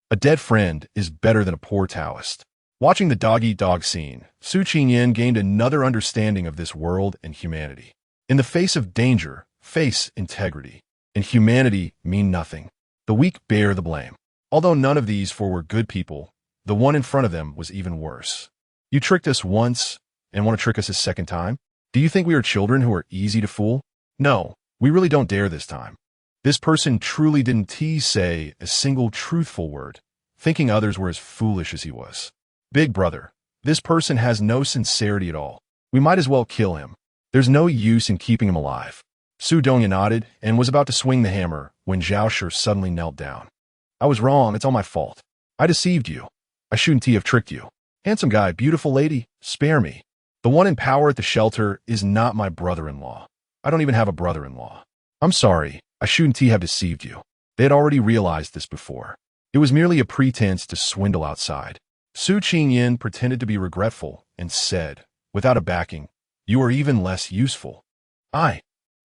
A dead friend is better than a poor Taoist. Watching the dog-eat-dog scene, Su Qingyan gained another understanding of this world and humanity. In the face of danger, face integrity, and humanity mean nothing. The weak bear the blame. Although none of these four were good people, the one in front of them was even worse. You tricked us once, and want to trick us a second time? Do you think we are children who are easy to fool? No, we really don't dare this time. This person truly didn't say a single truthful word, thinking others were as foolish as he was. Big brother, this person has no sincerity at all. We might as well kill him. There's no use in keeping him alive. Su Dongya nodded and was about to swing the hammer when Zhao Shi suddenly knelt down. I was wrong, it's all my fault. I deceived you. I shouldn't have tricked you. Handsome guy, beautiful lady, spare me. The one in power at the shelter is not my brother-in-law. I don't even have a brother-in-law. I'm sorry, I shouldn't have deceived you. They had already realized this before. It was merely a pretense to swindle outside. Su Qingyan pretended to be regretful and said, without a backing, you are even less useful. I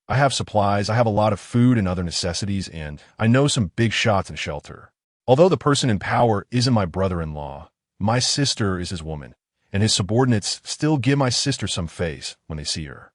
have supplies, I have a lot of food and other necessities, and I know some big shots in shelter. Although the person in power isn't my brother-in-law, my sister is his woman, and his subordinates still give my sister some face when they see her.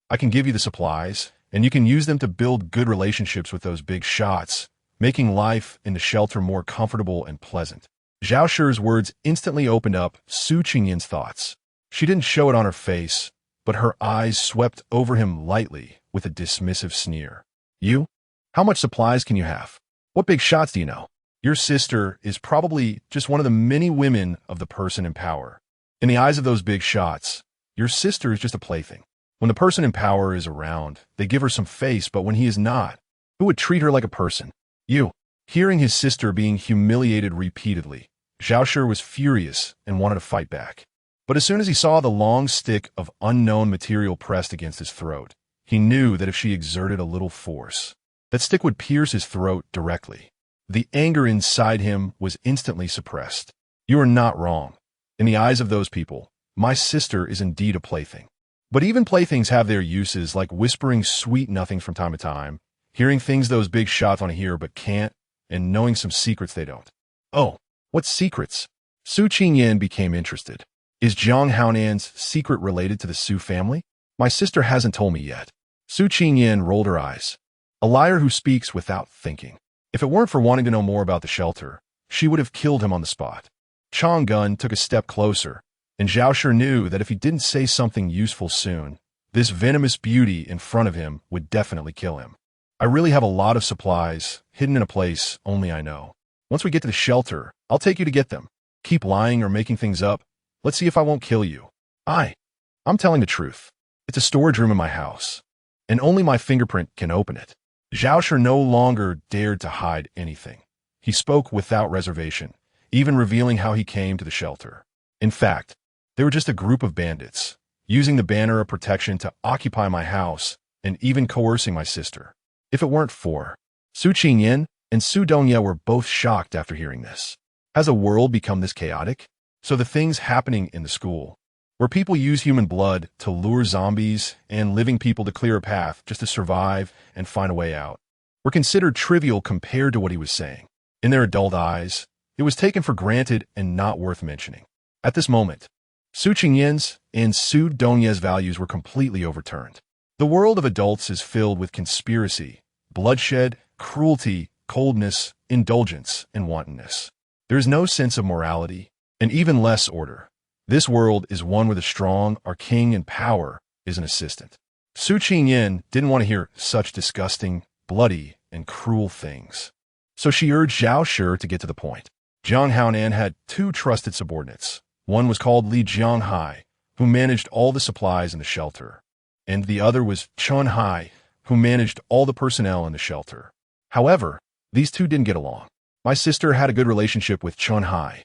I can give you the supplies, and you can use them to build good relationships with those big shots, making life in the shelter more comfortable and pleasant. Zhao Shi's words instantly opened up Su Qingyan's thoughts. She didn't show it on her face, but her eyes swept over him lightly with a dismissive sneer. You? How much supplies can you have? What big shots do you know? Your sister is probably just one of the many women of the person in power. In the eyes of those big shots, your sister is just a plaything. When the person in power is around, they give her some face, but when he is not, who would treat her like a person? You. Hearing his sister being humiliated repeatedly, Zhao Shi was furious and wanted to fight back. But as soon as he saw the long stick of unknown material pressed against his throat, he knew that if she exerted a little force, that stick would pierce his throat directly. The anger inside him was instantly suppressed. You are not wrong. In the eyes of those people, my sister is indeed a plaything. But even playthings have their uses, like whispering sweet nothings from time to time, hearing things those big shots want to hear but can't, and knowing some secrets they don't. Oh, what secrets? Su Qingyan became interested. Is Jiang Haonan's secret related to the Su family? My sister hasn't told me yet. Su Qingyan rolled her eyes. A liar who speaks without thinking. If it weren't for wanting to know more about the shelter, she would have killed him on the spot. Chang Gun took a step closer, and Zhao Shi knew that if he didn't say something useful soon, this venomous beauty in front of him would definitely kill him. I really have a lot of supplies, hidden in a place only I know. Once we get to the shelter, I'll take you to get them. Keep lying or making things up. Let's see if I won't kill you. I'm telling the truth. It's a storage room in my house, and only my fingerprint can open it. Zhao Shi no longer dared to hide anything. He spoke without reservation, even revealing how he came to the shelter. In fact, they were just a group of bandits, using the banner of protection to occupy my house and even coercing my sister. If it weren't for Su Qingyan and Su Dongya were both shocked after hearing this. Has a world become this chaotic? So the things happening in the school, where people use human blood to lure zombies and living people to clear a path just to survive and find a way out, were considered trivial compared to what he was saying. In their adult eyes, it was taken for granted and not worth mentioning. At this moment, Su Qingyan's and Su Dongya's values were completely overturned. The world of adults is filled with conspiracy, bloodshed, cruelty, coldness, indulgence, and wantonness. There is no sense of morality, and even less order. This world is one where the strong are king and power is an assistant. Su Qingyan didn't want to hear such disgusting, bloody, and cruel things. So she urged Zhao Shi to get to the point. Jiang Haonan had two trusted subordinates. One was called Li Jianghai, who managed all the supplies in the shelter, and the other was Chun Hai, who managed all the personnel in the shelter. However, these two didn't get along. My sister had a good relationship with Chun Hai,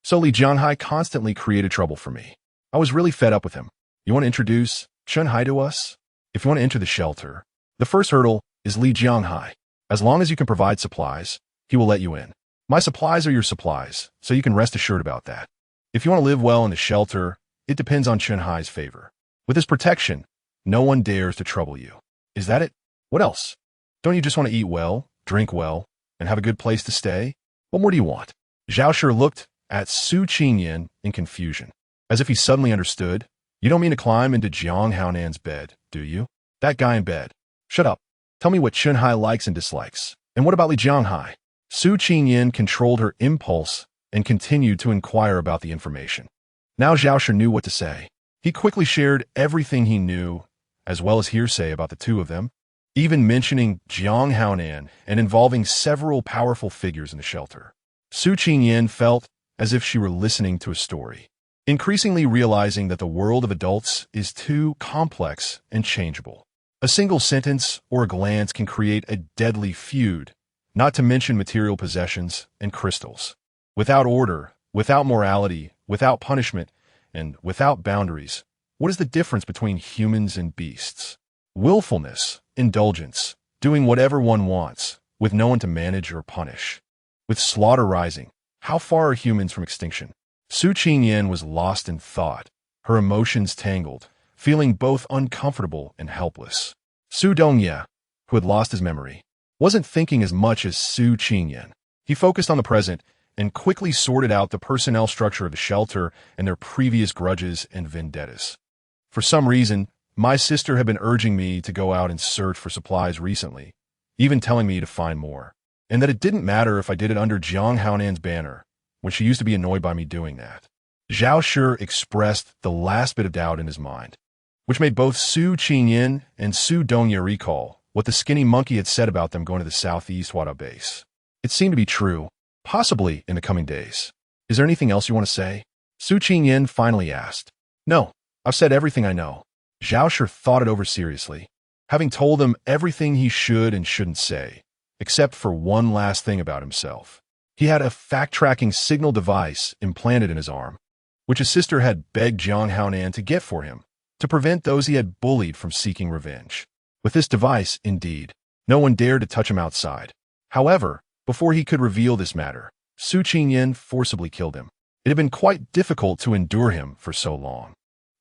so Li Jianghai constantly created trouble for me. I was really fed up with him. You want to introduce Chun Hai to us? If you want to enter the shelter, the first hurdle is Li Jianghai. As long as you can provide supplies, he will let you in. My supplies are your supplies, so you can rest assured about that. If you want to live well in the shelter, it depends on Chun Hai's favor. With his protection, no one dares to trouble you. Is that it? What else? Don't you just want to eat well, drink well, and have a good place to stay? What more do you want? Zhao Shi looked at Su Qingyan in confusion, as if he suddenly understood. You don't mean to climb into Jiang Haonan's bed, do you? That guy in bed. Shut up. Tell me what Chun Hai likes and dislikes. And what about Li Jianghai? Su Qingyan controlled her impulse and continued to inquire about the information. Now Zhao Shi knew what to say. He quickly shared everything he knew, as well as hearsay about the two of them, even mentioning Jiang Haonan and involving several powerful figures in the shelter. Su Qingyan felt as if she were listening to a story, increasingly realizing that the world of adults is too complex and changeable. A single sentence or a glance can create a deadly feud, not to mention material possessions and crystals. Without order, without morality, without punishment, and without boundaries, what is the difference between humans and beasts? Willfulness, indulgence, doing whatever one wants, with no one to manage or punish. With slaughter rising, how far are humans from extinction? Su Qingyan was lost in thought, her emotions tangled, feeling both uncomfortable and helpless. Su Dongye, who had lost his memory, wasn't thinking as much as Su Qingyan. He focused on the present and quickly sorted out the personnel structure of the shelter and their previous grudges and vendettas. For some reason, my sister had been urging me to go out and search for supplies recently, even telling me to find more, and that it didn't matter if I did it under Jiang Haonan's banner, when she used to be annoyed by me doing that. Zhao Shi expressed the last bit of doubt in his mind, which made both Su Qingyan and Su Dongye recall what the skinny monkey had said about them going to the southeast Wada base. It seemed to be true, possibly in the coming days. Is there anything else you want to say? Su Qingyan finally asked. No, I've said everything I know. Zhao Shi thought it over seriously, having told them everything he should and shouldn't say, except for one last thing about himself. He had a fact-tracking signal device implanted in his arm, which his sister had begged Jiang Haonan to get for him, to prevent those he had bullied from seeking revenge. With this device, indeed, no one dared to touch him outside. However, before he could reveal this matter, Su Qingyan forcibly killed him. It had been quite difficult to endure him for so long.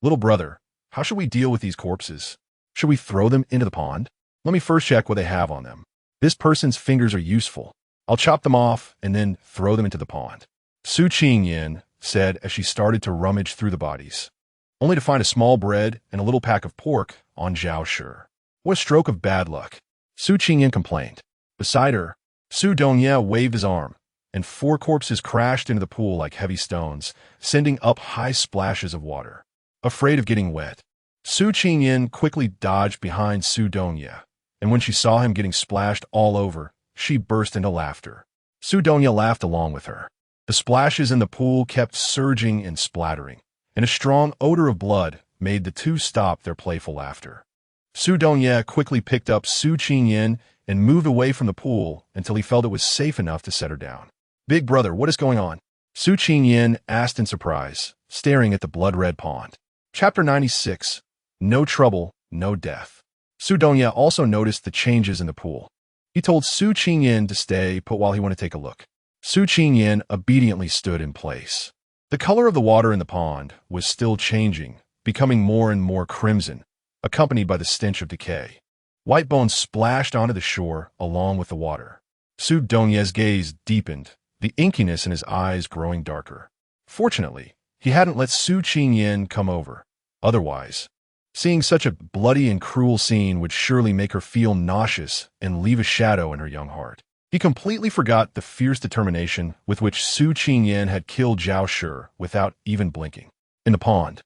Little brother, how should we deal with these corpses? Should we throw them into the pond? Let me first check what they have on them. This person's fingers are useful. I'll chop them off and then throw them into the pond. Su Qingyan said as she started to rummage through the bodies, only to find a small bread and a little pack of pork on Zhao Shi. What a stroke of bad luck. Su Qingyan complained. Beside her, Su Dongye waved his arm, and 4 corpses crashed into the pool like heavy stones, sending up high splashes of water. Afraid of getting wet, Su Qingyan quickly dodged behind Su Dongye, and when she saw him getting splashed all over, she burst into laughter. Su Dongye laughed along with her. The splashes in the pool kept surging and splattering, and a strong odor of blood made the two stop their playful laughter. Su Dongye quickly picked up Su Qingyan and moved away from the pool until he felt it was safe enough to set her down. Big brother, what is going on? Su Qingyan asked in surprise, staring at the blood-red pond. Chapter 96. No trouble, no death. Su Dongye also noticed the changes in the pool. He told Su Qingyan to stay put while he went to take a look. Su Qingyan obediently stood in place. The color of the water in the pond was still changing, becoming more and more crimson, accompanied by the stench of decay. White bones splashed onto the shore along with the water. Su Dongye's gaze deepened, the inkiness in his eyes growing darker. Fortunately, he hadn't let Su Qingyan come over. Otherwise, seeing such a bloody and cruel scene would surely make her feel nauseous and leave a shadow in her young heart. He completely forgot the fierce determination with which Su Qingyan had killed Zhao Shi without even blinking. In the pond,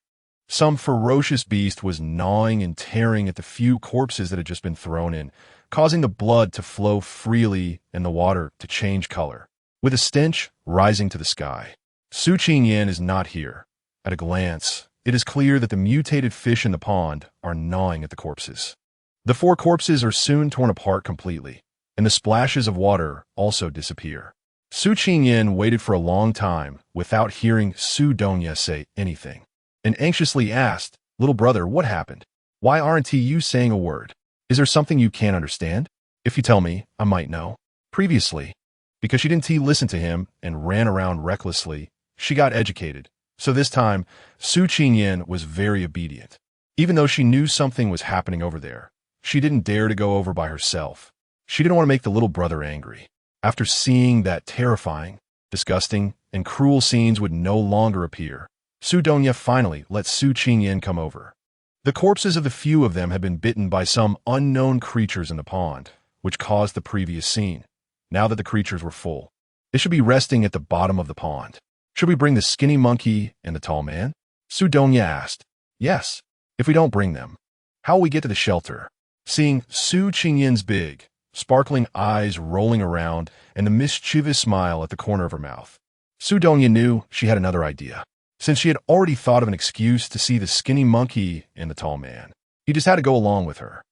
some ferocious beast was gnawing and tearing at the few corpses that had just been thrown in, causing the blood to flow freely and the water to change color, with a stench rising to the sky. Su Qingyan is not here. At a glance, it is clear that the mutated fish in the pond are gnawing at the corpses. The 4 corpses are soon torn apart completely, and the splashes of water also disappear. Su Qingyan waited for a long time without hearing Su Dongya say anything, and anxiously asked, "Little brother, what happened? Why aren't you saying a word? Is there something you can't understand? If you tell me, I might know." Previously, because she didn't listen to him and ran around recklessly, she got educated. So this time, Su Qingyan was very obedient. Even though she knew something was happening over there, she didn't dare to go over by herself. She didn't want to make the little brother angry. After seeing that terrifying, disgusting, and cruel scenes would no longer appear, Su Dongya finally let Su Qingyan come over. The corpses of the few of them had been bitten by some unknown creatures in the pond, which caused the previous scene. Now that the creatures were full, they should be resting at the bottom of the pond. Should we bring the skinny monkey and the tall man? Su Dongya asked. Yes. If we don't bring them, how will we get to the shelter? Seeing Su Qingyan's big, sparkling eyes rolling around and the mischievous smile at the corner of her mouth, Su Dongya knew she had another idea. Since she had already thought of an excuse to see the skinny monkey and the tall man, he just had to go along with her.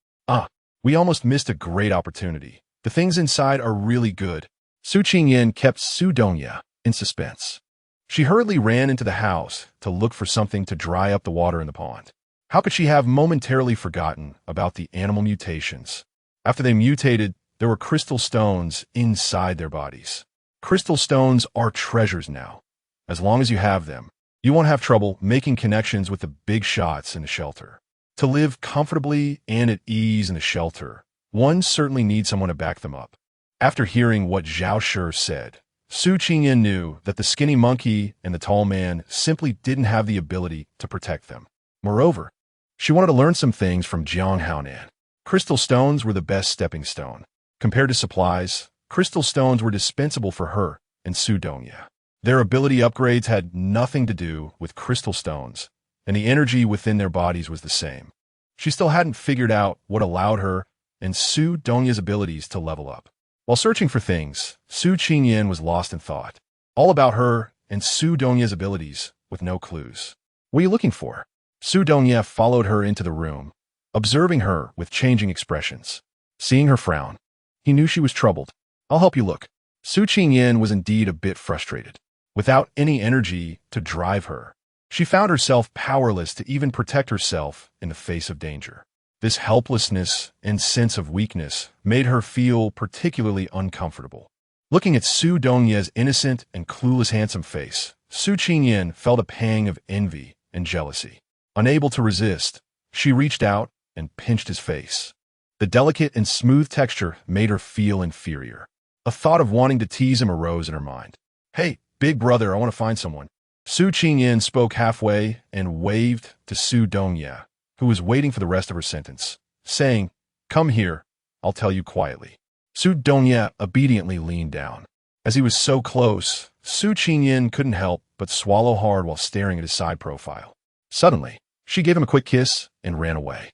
We almost missed a great opportunity. The things inside are really good. Su Qingyan kept Su Dongya in suspense. She hurriedly ran into the house to look for something to dry up the water in the pond. How could she have momentarily forgotten about the animal mutations? After they mutated, there were crystal stones inside their bodies. Crystal stones are treasures now. As long as you have them, you won't have trouble making connections with the big shots in the shelter. To live comfortably and at ease in the shelter, one certainly needs someone to back them up. After hearing what Zhao Shi said, Su Qingyan knew that the skinny monkey and the tall man simply didn't have the ability to protect them. Moreover, she wanted to learn some things from Jiang Haonan. Crystal stones were the best stepping stone. Compared to supplies, crystal stones were dispensable for her and Su Dongya. Their ability upgrades had nothing to do with crystal stones, and the energy within their bodies was the same. She still hadn't figured out what allowed her and Su Dongya's abilities to level up. While searching for things, Su Qingyan was lost in thought, all about her and Su Dongya's abilities with no clues. "What are you looking for?" Su Dongya followed her into the room, observing her with changing expressions. Seeing her frown, he knew she was troubled. "I'll help you look." Su Qingyan was indeed a bit frustrated. Without any energy to drive her, she found herself powerless to even protect herself in the face of danger. This helplessness and sense of weakness made her feel particularly uncomfortable. Looking at Su Dongya's innocent and clueless handsome face, Su Qingyan felt a pang of envy and jealousy. Unable to resist, she reached out and pinched his face. The delicate and smooth texture made her feel inferior. A thought of wanting to tease him arose in her mind. "Hey, big brother, I want to find someone." Su Qingyan spoke halfway and waved to Su Dongya, who was waiting for the rest of her sentence, saying, "Come here, I'll tell you quietly." Su Dongya obediently leaned down. As he was so close, Su Qingyan couldn't help but swallow hard while staring at his side profile. Suddenly, she gave him a quick kiss and ran away.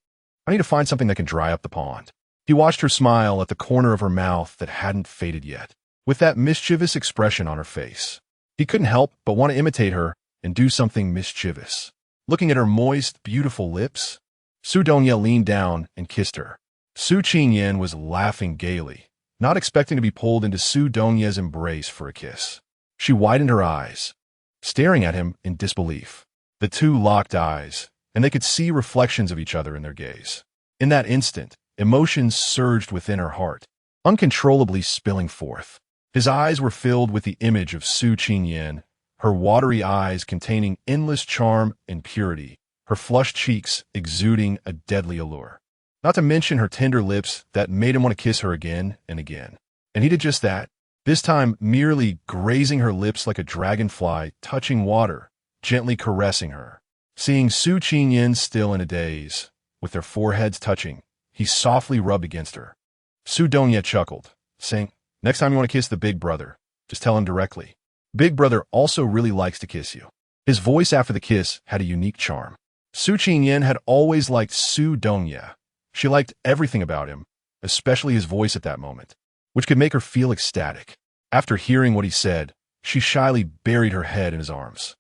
"I need to find something that can dry up the pond." He watched her smile at the corner of her mouth that hadn't faded yet, with that mischievous expression on her face. He couldn't help but want to imitate her and do something mischievous. Looking at her moist, beautiful lips, Su Dongya leaned down and kissed her. Su Qingyan was laughing gaily, not expecting to be pulled into Su Dongya's embrace for a kiss. She widened her eyes, staring at him in disbelief. The two locked eyes, and they could see reflections of each other in their gaze. In that instant, emotions surged within her heart, uncontrollably spilling forth. His eyes were filled with the image of Su Qingyan, her watery eyes containing endless charm and purity, her flushed cheeks exuding a deadly allure. Not to mention her tender lips that made him want to kiss her again and again. And he did just that, this time merely grazing her lips like a dragonfly touching water, gently caressing her. Seeing Su Qingyan still in a daze, with their foreheads touching, he softly rubbed against her. Su Dongya chuckled, saying, Next time you want to kiss the big brother, just tell him directly. Big brother also really likes to kiss you. His voice after the kiss had a unique charm. Su Qingyan had always liked Su Dongye. She liked everything about him, especially his voice at that moment, which could make her feel ecstatic. After hearing what he said, she shyly buried her head in his arms.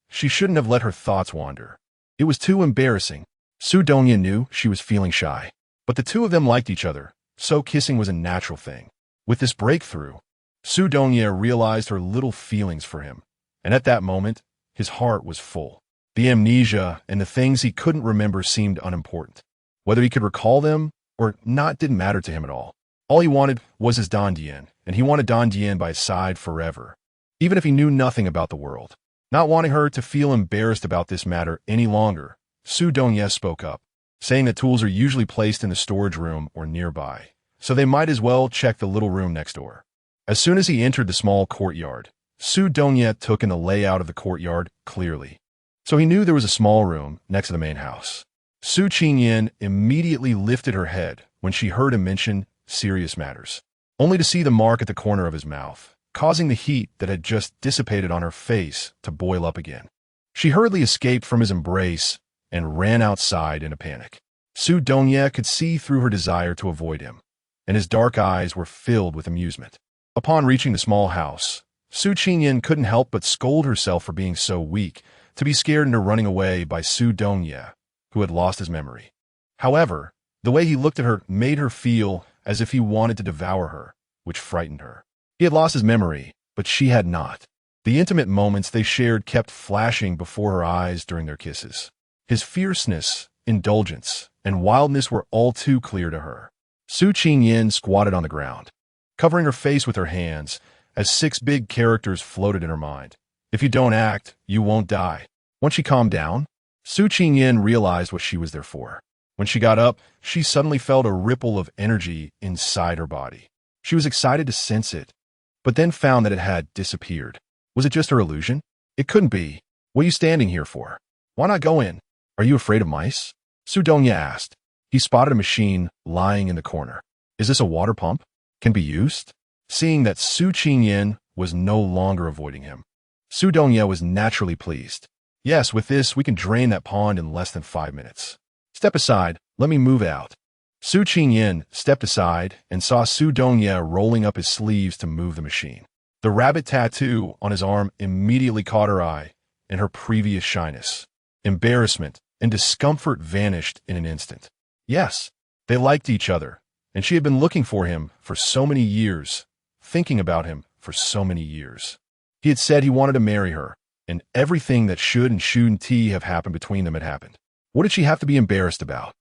She shouldn't have let her thoughts wander. It was too embarrassing. Su Dongye knew she was feeling shy, but the two of them liked each other, so kissing was a natural thing. With this breakthrough, Su Dongye realized her little feelings for him, and at that moment, his heart was full. The amnesia and the things he couldn't remember seemed unimportant. Whether he could recall them or not didn't matter to him at all. All he wanted was his Dan Dian, and he wanted Dan Dian by his side forever, even if he knew nothing about the world. Not wanting her to feel embarrassed about this matter any longer, Su Dongye spoke up, saying that tools are usually placed in the storage room or nearby, so they might as well check the little room next door. As soon as he entered the small courtyard, Su Dongye took in the layout of the courtyard clearly. So he knew there was a small room next to the main house. Su Qingyan immediately lifted her head when she heard him mention serious matters, only to see the mark at the corner of his mouth, causing the heat that had just dissipated on her face to boil up again. She hurriedly escaped from his embrace and ran outside in a panic. Su Dongye could see through her desire to avoid him, and his dark eyes were filled with amusement. Upon reaching the small house, Su Qingyan couldn't help but scold herself for being so weak to be scared into running away by Su Dongye, who had lost his memory. However, the way he looked at her made her feel as if he wanted to devour her, which frightened her. He had lost his memory, but she had not. The intimate moments they shared kept flashing before her eyes during their kisses. His fierceness, indulgence, and wildness were all too clear to her. Su Qingyan squatted on the ground, covering her face with her hands, as 6 big characters floated in her mind. If you don't act, you won't die. Once she calmed down, Su Qingyan realized what she was there for. When she got up, she suddenly felt a ripple of energy inside her body. She was excited to sense it, but then found that it had disappeared. Was it just her illusion? It couldn't be. What are you standing here for? Why not go in? Are you afraid of mice? Su Dongye asked. He spotted a machine lying in the corner. Is this a water pump? Can be used? Seeing that Su Qingyan was no longer avoiding him, Su Dongye was naturally pleased. Yes, with this, we can drain that pond in less than 5 minutes. Step aside, let me move out. Su Qingyan stepped aside and saw Su Dongye rolling up his sleeves to move the machine. The rabbit tattoo on his arm immediately caught her eye, and her previous shyness, embarrassment, and discomfort vanished in an instant. Yes, they liked each other, and she had been looking for him for so many years, thinking about him for so many years. He had said he wanted to marry her, and everything that should and shouldn't have happened between them had happened. What did she have to be embarrassed about?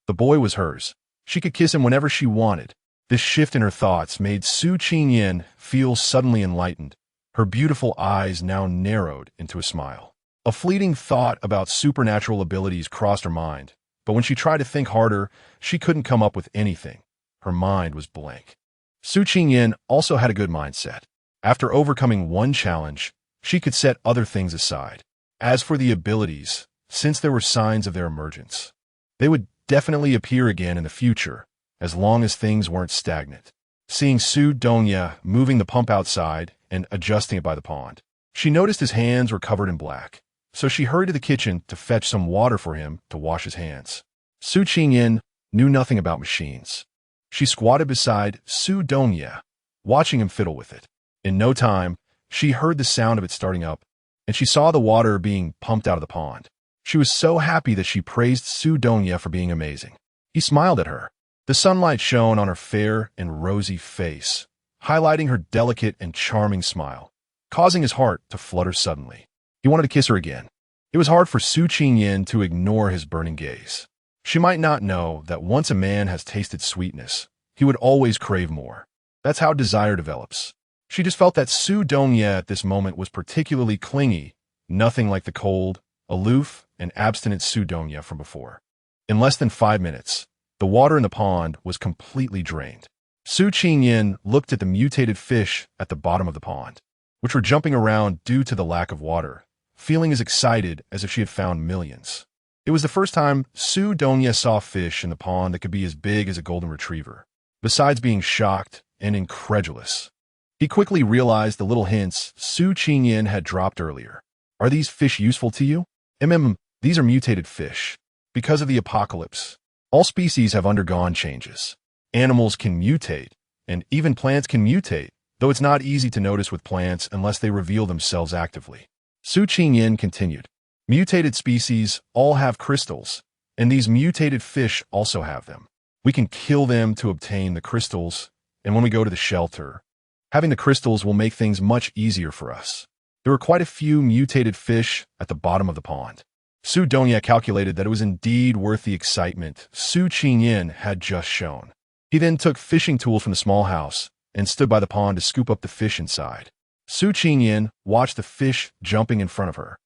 The boy was hers. She could kiss him whenever she wanted. This shift in her thoughts made Su Qingyan feel suddenly enlightened. Her beautiful eyes now narrowed into a smile. A fleeting thought about supernatural abilities crossed her mind, but when she tried to think harder, she couldn't come up with anything. Her mind was blank. Su Qingyan also had a good mindset. After overcoming one challenge, she could set other things aside. As for the abilities, since there were signs of their emergence, they would definitely appear again in the future, as long as things weren't stagnant. Seeing Su Dongye moving the pump outside and adjusting it by the pond, she noticed his hands were covered in black, so she hurried to the kitchen to fetch some water for him to wash his hands. Su Qingyan knew nothing about machines. She squatted beside Su Dongye, watching him fiddle with it. In no time, she heard the sound of it starting up, and she saw the water being pumped out of the pond. She was so happy that she praised Su Dongye for being amazing. He smiled at her. The sunlight shone on her fair and rosy face, highlighting her delicate and charming smile, causing his heart to flutter suddenly. He wanted to kiss her again. It was hard for Su Qingyan to ignore his burning gaze. She might not know that once a man has tasted sweetness, he would always crave more. That's how desire develops. She just felt that Su Dongye at this moment was particularly clingy, nothing like the cold, aloof, and abstinent Su Dongye from before. In less than 5 minutes, the water in the pond was completely drained. Su Qingyan looked at the mutated fish at the bottom of the pond, which were jumping around due to the lack of water, feeling as excited as if she had found millions. It was the first time Su Dongye saw fish in the pond that could be as big as a golden retriever. Besides being shocked, and incredulous. He quickly realized the little hints Su Qingyan had dropped earlier. Are these fish useful to you? These are mutated fish. Because of the apocalypse, all species have undergone changes. Animals can mutate, and even plants can mutate, though it's not easy to notice with plants unless they reveal themselves actively. Su Qingyan continued. Mutated species all have crystals, and these mutated fish also have them. We can kill them to obtain the crystals, and when we go to the shelter, having the crystals will make things much easier for us. There were quite a few mutated fish at the bottom of the pond. Su Dongye calculated that it was indeed worth the excitement Su Qingyan had just shown. He then took fishing tools from the small house and stood by the pond to scoop up the fish inside. Su Qingyan watched the fish jumping in front of her,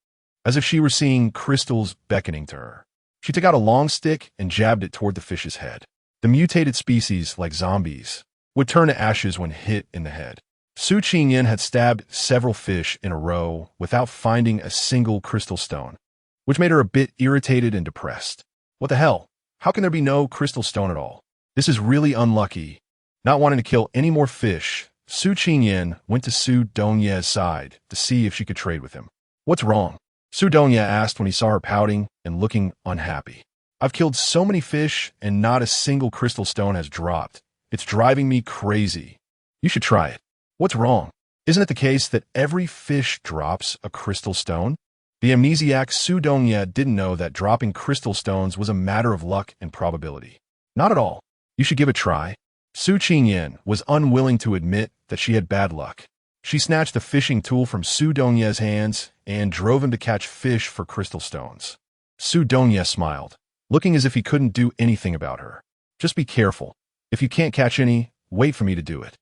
as if she were seeing crystals beckoning to her. She took out a long stick and jabbed it toward the fish's head. The mutated species, like zombies, would turn to ashes when hit in the head. Su Qingyan had stabbed several fish in a row without finding a single crystal stone, which made her a bit irritated and depressed. What the hell? How can there be no crystal stone at all? This is really unlucky. Not wanting to kill any more fish, Su Qingyan went to Su Dongye's side to see if she could trade with him. What's wrong? Su Dongye asked when he saw her pouting and looking unhappy. I've killed so many fish and not a single crystal stone has dropped. It's driving me crazy. You should try it. What's wrong? Isn't it the case that every fish drops a crystal stone? The amnesiac Su Dongye didn't know that dropping crystal stones was a matter of luck and probability. Not at all. You should give it a try. Su Qingyan was unwilling to admit that she had bad luck. She snatched the fishing tool from Su Dongye's hands and drove him to catch fish for crystal stones. Su Dongye smiled, looking as if he couldn't do anything about her. Just be careful. If you can't catch any, wait for me to do it.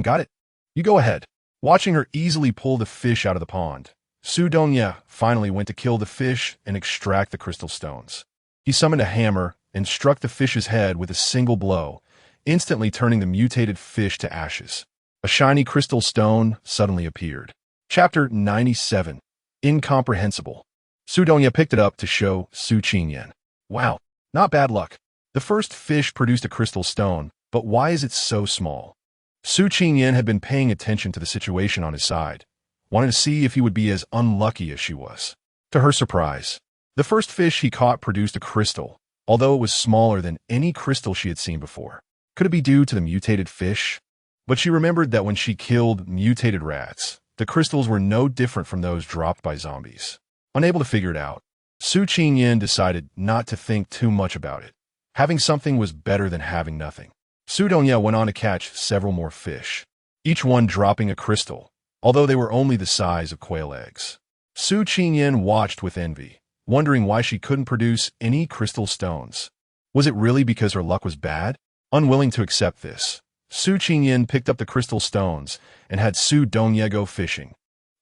Got it? You go ahead. Watching her easily pull the fish out of the pond, Su Dongye finally went to kill the fish and extract the crystal stones. He summoned a hammer and struck the fish's head with a single blow, instantly turning the mutated fish to ashes. A shiny crystal stone suddenly appeared. Chapter 97. Incomprehensible. Su Dongye picked it up to show Su Qingyan. Wow, not bad luck. The first fish produced a crystal stone, but why is it so small? Su Qingyan had been paying attention to the situation on his side, wanting to see if he would be as unlucky as she was. To her surprise, the first fish he caught produced a crystal, although it was smaller than any crystal she had seen before. Could it be due to the mutated fish? But she remembered that when she killed mutated rats, the crystals were no different from those dropped by zombies. Unable to figure it out, Su Qingyan decided not to think too much about it. Having something was better than having nothing. Su Dongye went on to catch several more fish, each one dropping a crystal, although they were only the size of quail eggs. Su Qingyan watched with envy, wondering why she couldn't produce any crystal stones. Was it really because her luck was bad? Unwilling to accept this, Su Qingyan picked up the crystal stones and had Su Dongye go fishing,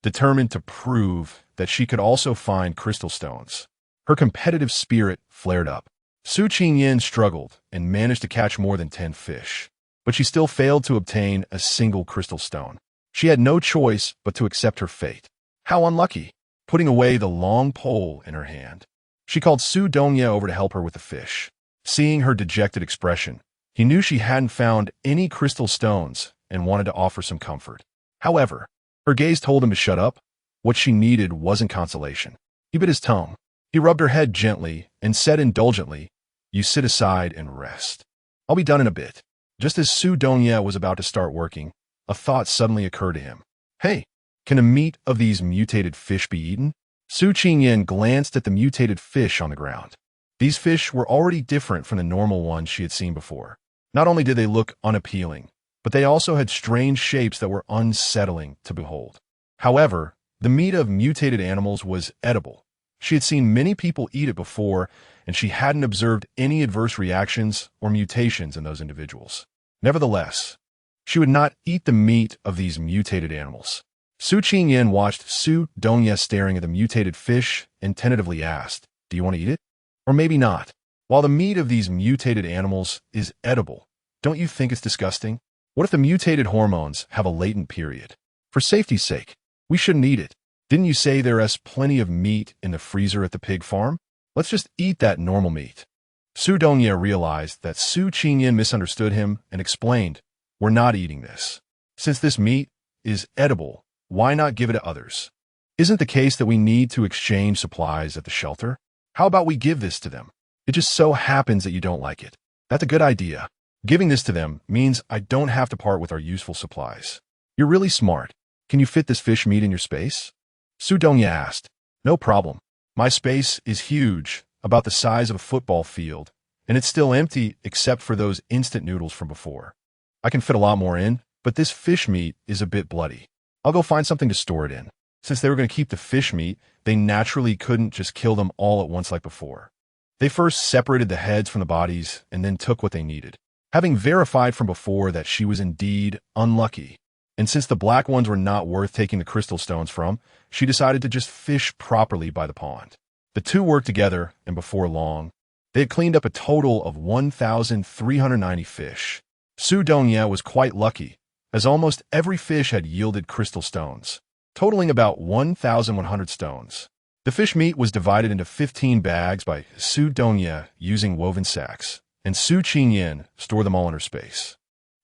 determined to prove that she could also find crystal stones. Her competitive spirit flared up. Su Qingyan struggled and managed to catch more than 10 fish, but she still failed to obtain a single crystal stone. She had no choice but to accept her fate. How unlucky! Putting away the long pole in her hand, she called Su Dongye over to help her with the fish. Seeing her dejected expression, he knew she hadn't found any crystal stones and wanted to offer some comfort. However, her gaze told him to shut up. What she needed wasn't consolation. He bit his tongue. He rubbed her head gently and said indulgently, "You sit aside and rest. I'll be done in a bit." Just as Su Dongye was about to start working, a thought suddenly occurred to him. Hey, can the meat of these mutated fish be eaten? Su Qingyan glanced at the mutated fish on the ground. These fish were already different from the normal ones she had seen before. Not only did they look unappealing, but they also had strange shapes that were unsettling to behold. However, the meat of mutated animals was edible. She had seen many people eat it before, and she hadn't observed any adverse reactions or mutations in those individuals. Nevertheless, she would not eat the meat of these mutated animals. Su Qingyan watched Su Dongye staring at the mutated fish and tentatively asked, "Do you want to eat it? Or maybe not. While the meat of these mutated animals is edible, don't you think it's disgusting? What if the mutated hormones have a latent period? For safety's sake, we shouldn't eat it. Didn't you say there is plenty of meat in the freezer at the pig farm? Let's just eat that normal meat." Su Dongye realized that Su Qingyan misunderstood him and explained, We're not eating this. Since this meat is edible, why not give it to others? Isn't the case that we need to exchange supplies at the shelter? How about we give this to them? It just so happens that you don't like it. That's a good idea. Giving this to them means I don't have to part with our useful supplies. You're really smart. Can you fit this fish meat in your space? Su Dongye asked. No problem. My space is huge, about the size of a football field, and it's still empty except for those instant noodles from before. I can fit a lot more in, but this fish meat is a bit bloody. I'll go find something to store it in. Since they were going to keep the fish meat, they naturally couldn't just kill them all at once like before. They first separated the heads from the bodies and then took what they needed. Having verified from before that she was indeed unlucky, and since the black ones were not worth taking the crystal stones from, she decided to just fish properly by the pond. The two worked together, and before long, they had cleaned up a total of 1,390 fish. Su Dongye was quite lucky, as almost every fish had yielded crystal stones, totaling about 1,100 stones. The fish meat was divided into 15 bags by Su Dongye using woven sacks, and Su Qingyan stored them all in her space.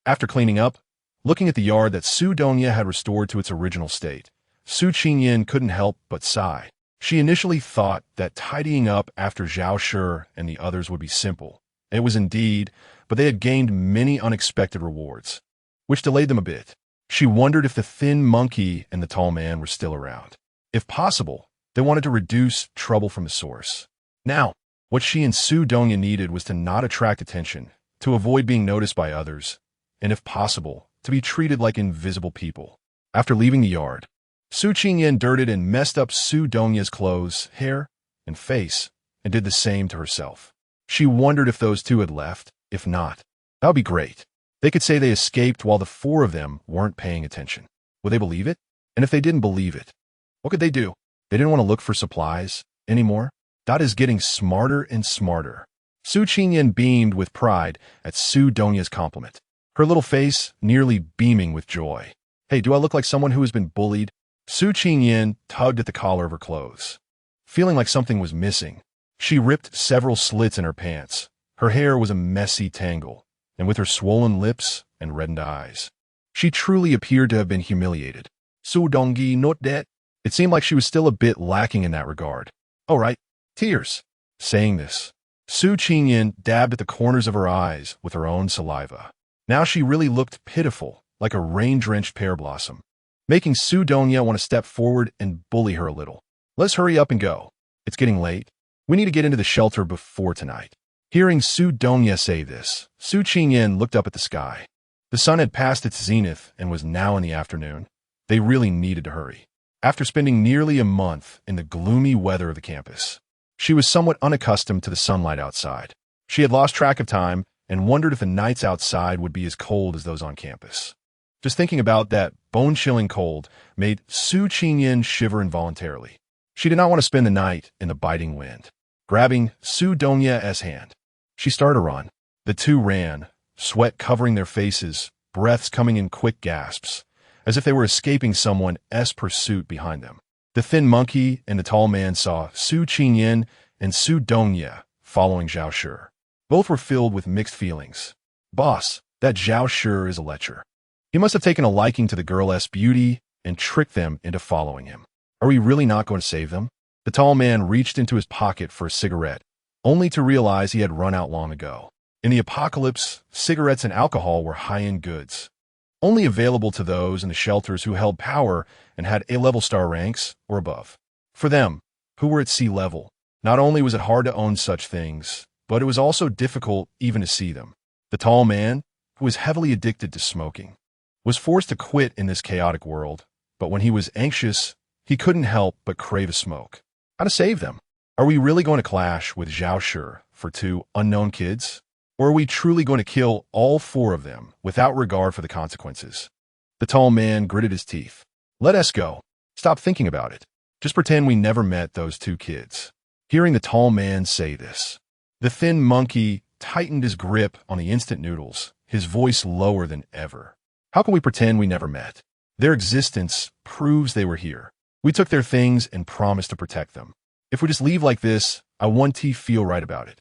After cleaning up, looking at the yard that Su Dongye had restored to its original state, Su Qingyan couldn't help but sigh. She initially thought that tidying up after Zhao Shi and the others would be simple. It was indeed, but they had gained many unexpected rewards, which delayed them a bit. She wondered if the thin monkey and the tall man were still around. If possible, they wanted to reduce trouble from the source. Now, what she and Su Dongye needed was to not attract attention, to avoid being noticed by others, and if possible, to be treated like invisible people. After leaving the yard, Su Qingyan dirted and messed up Su Dongye's clothes, hair, and face, and did the same to herself. She wondered if those two had left. If not, that would be great. They could say they escaped while the four of them weren't paying attention. Would they believe it? And if they didn't believe it, what could they do? They didn't want to look for supplies anymore. Dot is getting smarter and smarter. Su Qingyan beamed with pride at Su Dongye's compliment, her little face nearly beaming with joy. Hey, do I look like someone who has been bullied? Su Qingyan tugged at the collar of her clothes. Feeling like something was missing, she ripped several slits in her pants. Her hair was a messy tangle, and with her swollen lips and reddened eyes, she truly appeared to have been humiliated. Su Dongye not that. It seemed like she was still a bit lacking in that regard. All right, tears. Saying this, Su Qingyan dabbed at the corners of her eyes with her own saliva. Now she really looked pitiful, like a rain-drenched pear blossom, making Su Dongye want to step forward and bully her a little. Let's hurry up and go. It's getting late. We need to get into the shelter before tonight. Hearing Su Dongye say this, Su Qingyan looked up at the sky. The sun had passed its zenith and was now in the afternoon. They really needed to hurry. After spending nearly a month in the gloomy weather of the campus, she was somewhat unaccustomed to the sunlight outside. She had lost track of time and wondered if the nights outside would be as cold as those on campus. Just thinking about that bone-chilling cold made Su Qingyan shiver involuntarily. She did not want to spend the night in the biting wind. Grabbing Su Dongye's hand, she started to run. The two ran, sweat covering their faces, breaths coming in quick gasps, as if they were escaping someone's pursuit behind them. The thin monkey and the tall man saw Su Qingyan and Su Dongye following Zhao Shi. Both were filled with mixed feelings. Boss, that Zhao Shi is a lecher. He must have taken a liking to the girl's beauty and tricked them into following him. Are we really not going to save them? The tall man reached into his pocket for a cigarette, only to realize he had run out long ago. In the apocalypse, cigarettes and alcohol were high-end goods, only available to those in the shelters who held power and had A-level star ranks or above. For them, who were at sea level, not only was it hard to own such things, but it was also difficult even to see them. The tall man, who was heavily addicted to smoking, was forced to quit in this chaotic world, but when he was anxious, he couldn't help but crave a smoke. How to save them? Are we really going to clash with Zhao Shi for two unknown kids? Or are we truly going to kill all four of them without regard for the consequences? The tall man gritted his teeth. Let us go. Stop thinking about it. Just pretend we never met those two kids. Hearing the tall man say this, the thin monkey tightened his grip on the instant noodles, his voice lower than ever. How can we pretend we never met? Their existence proves they were here. We took their things and promised to protect them. If we just leave like this, I want to feel right about it.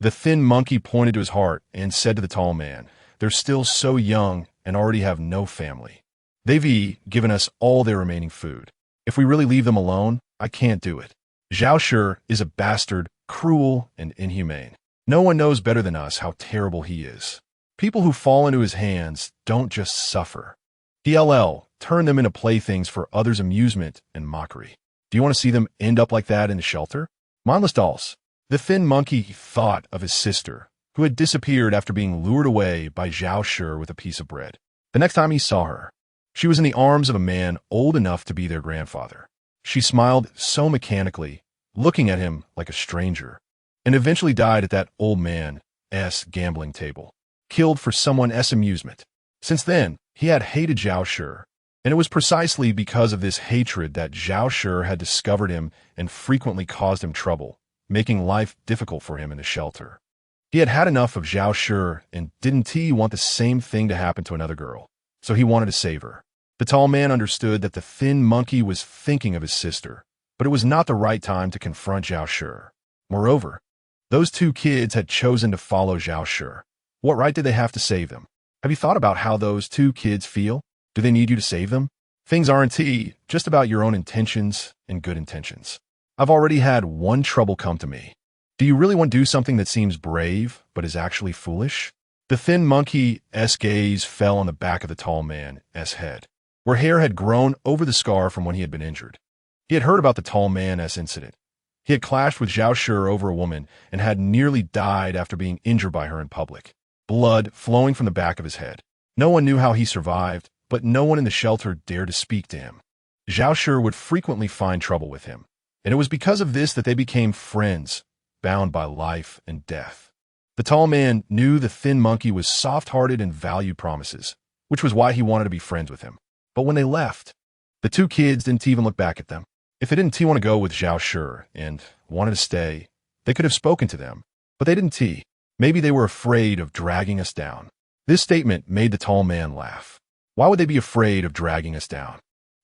The thin monkey pointed to his heart and said to the tall man, they're still so young and already have no family. They've given us all their remaining food. If we really leave them alone, I can't do it. Zhao Shi is a bastard, cruel, and inhumane. No one knows better than us how terrible he is. People who fall into his hands don't just suffer. He'll turn them into playthings for others' amusement and mockery. Do you want to see them end up like that in the shelter? Mindless dolls. The thin monkey thought of his sister, who had disappeared after being lured away by Zhao Shi with a piece of bread. The next time he saw her, she was in the arms of a man old enough to be their grandfather. She smiled so mechanically, looking at him like a stranger, and eventually died at that old man's gambling table, killed for someone's amusement. Since then, he had hated Zhao Shi, and it was precisely because of this hatred that Zhao Shi had discovered him and frequently caused him trouble, making life difficult for him in the shelter. He had had enough of Zhao Shi, and didn't he want the same thing to happen to another girl? So he wanted to save her. The tall man understood that the thin monkey was thinking of his sister, but it was not the right time to confront Zhao Shi. Moreover, those two kids had chosen to follow Zhao Shi. What right did they have to save them? Have you thought about how those two kids feel? Do they need you to save them? Things aren't just about your own intentions and good intentions. I've already had one trouble come to me. Do you really want to do something that seems brave, but is actually foolish? The thin monkey's gaze fell on the back of the tall man's head, where hair had grown over the scar from when he had been injured. He had heard about the tall man's incident. He had clashed with Zhao Shi over a woman and had nearly died after being injured by her in public, blood flowing from the back of his head. No one knew how he survived, but no one in the shelter dared to speak to him. Zhao Shi would frequently find trouble with him, and it was because of this that they became friends, bound by life and death. The tall man knew the thin monkey was soft-hearted and valued promises, which was why he wanted to be friends with him. But when they left, the two kids didn't even look back at them. If they didn't want to go with Zhao Shi and wanted to stay, they could have spoken to them, but they didn't. Maybe they were afraid of dragging us down. This statement made the tall man laugh. Why would they be afraid of dragging us down?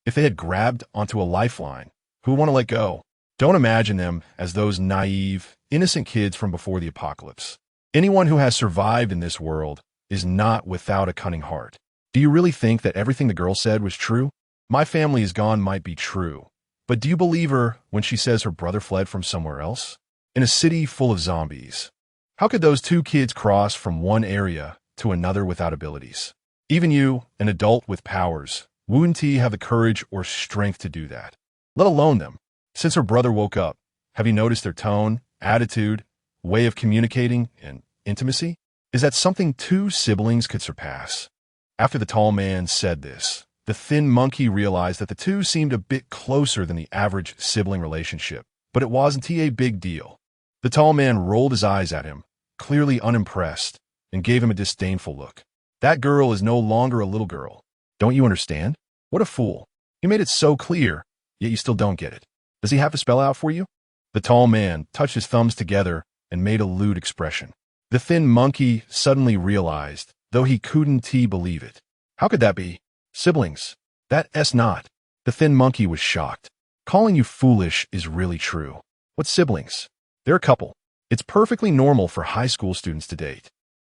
If they had grabbed onto a lifeline, who would want to let go? Don't imagine them as those naive, innocent kids from before the apocalypse. Anyone who has survived in this world is not without a cunning heart. Do you really think that everything the girl said was true? My family is gone might be true, but do you believe her when she says her brother fled from somewhere else? In a city full of zombies. How could those two kids cross from one area to another without abilities? Even you, an adult with powers, wouldn't have the courage or strength to do that, let alone them. Since her brother woke up, have you noticed their tone, attitude, way of communicating, and intimacy? Is that something two siblings could surpass? After the tall man said this, the thin monkey realized that the two seemed a bit closer than the average sibling relationship, but it wasn't a big deal. The tall man rolled his eyes at him, clearly unimpressed, and gave him a disdainful look. That girl is no longer a little girl. Don't you understand? What a fool. You made it so clear, yet you still don't get it. Does he have to spell out for you? The tall man touched his thumbs together and made a lewd expression. The thin monkey suddenly realized, though he couldn't believe it. How could that be? Siblings. That's not. The thin monkey was shocked. Calling you foolish is really true. What siblings? They're a couple. It's perfectly normal for high school students to date.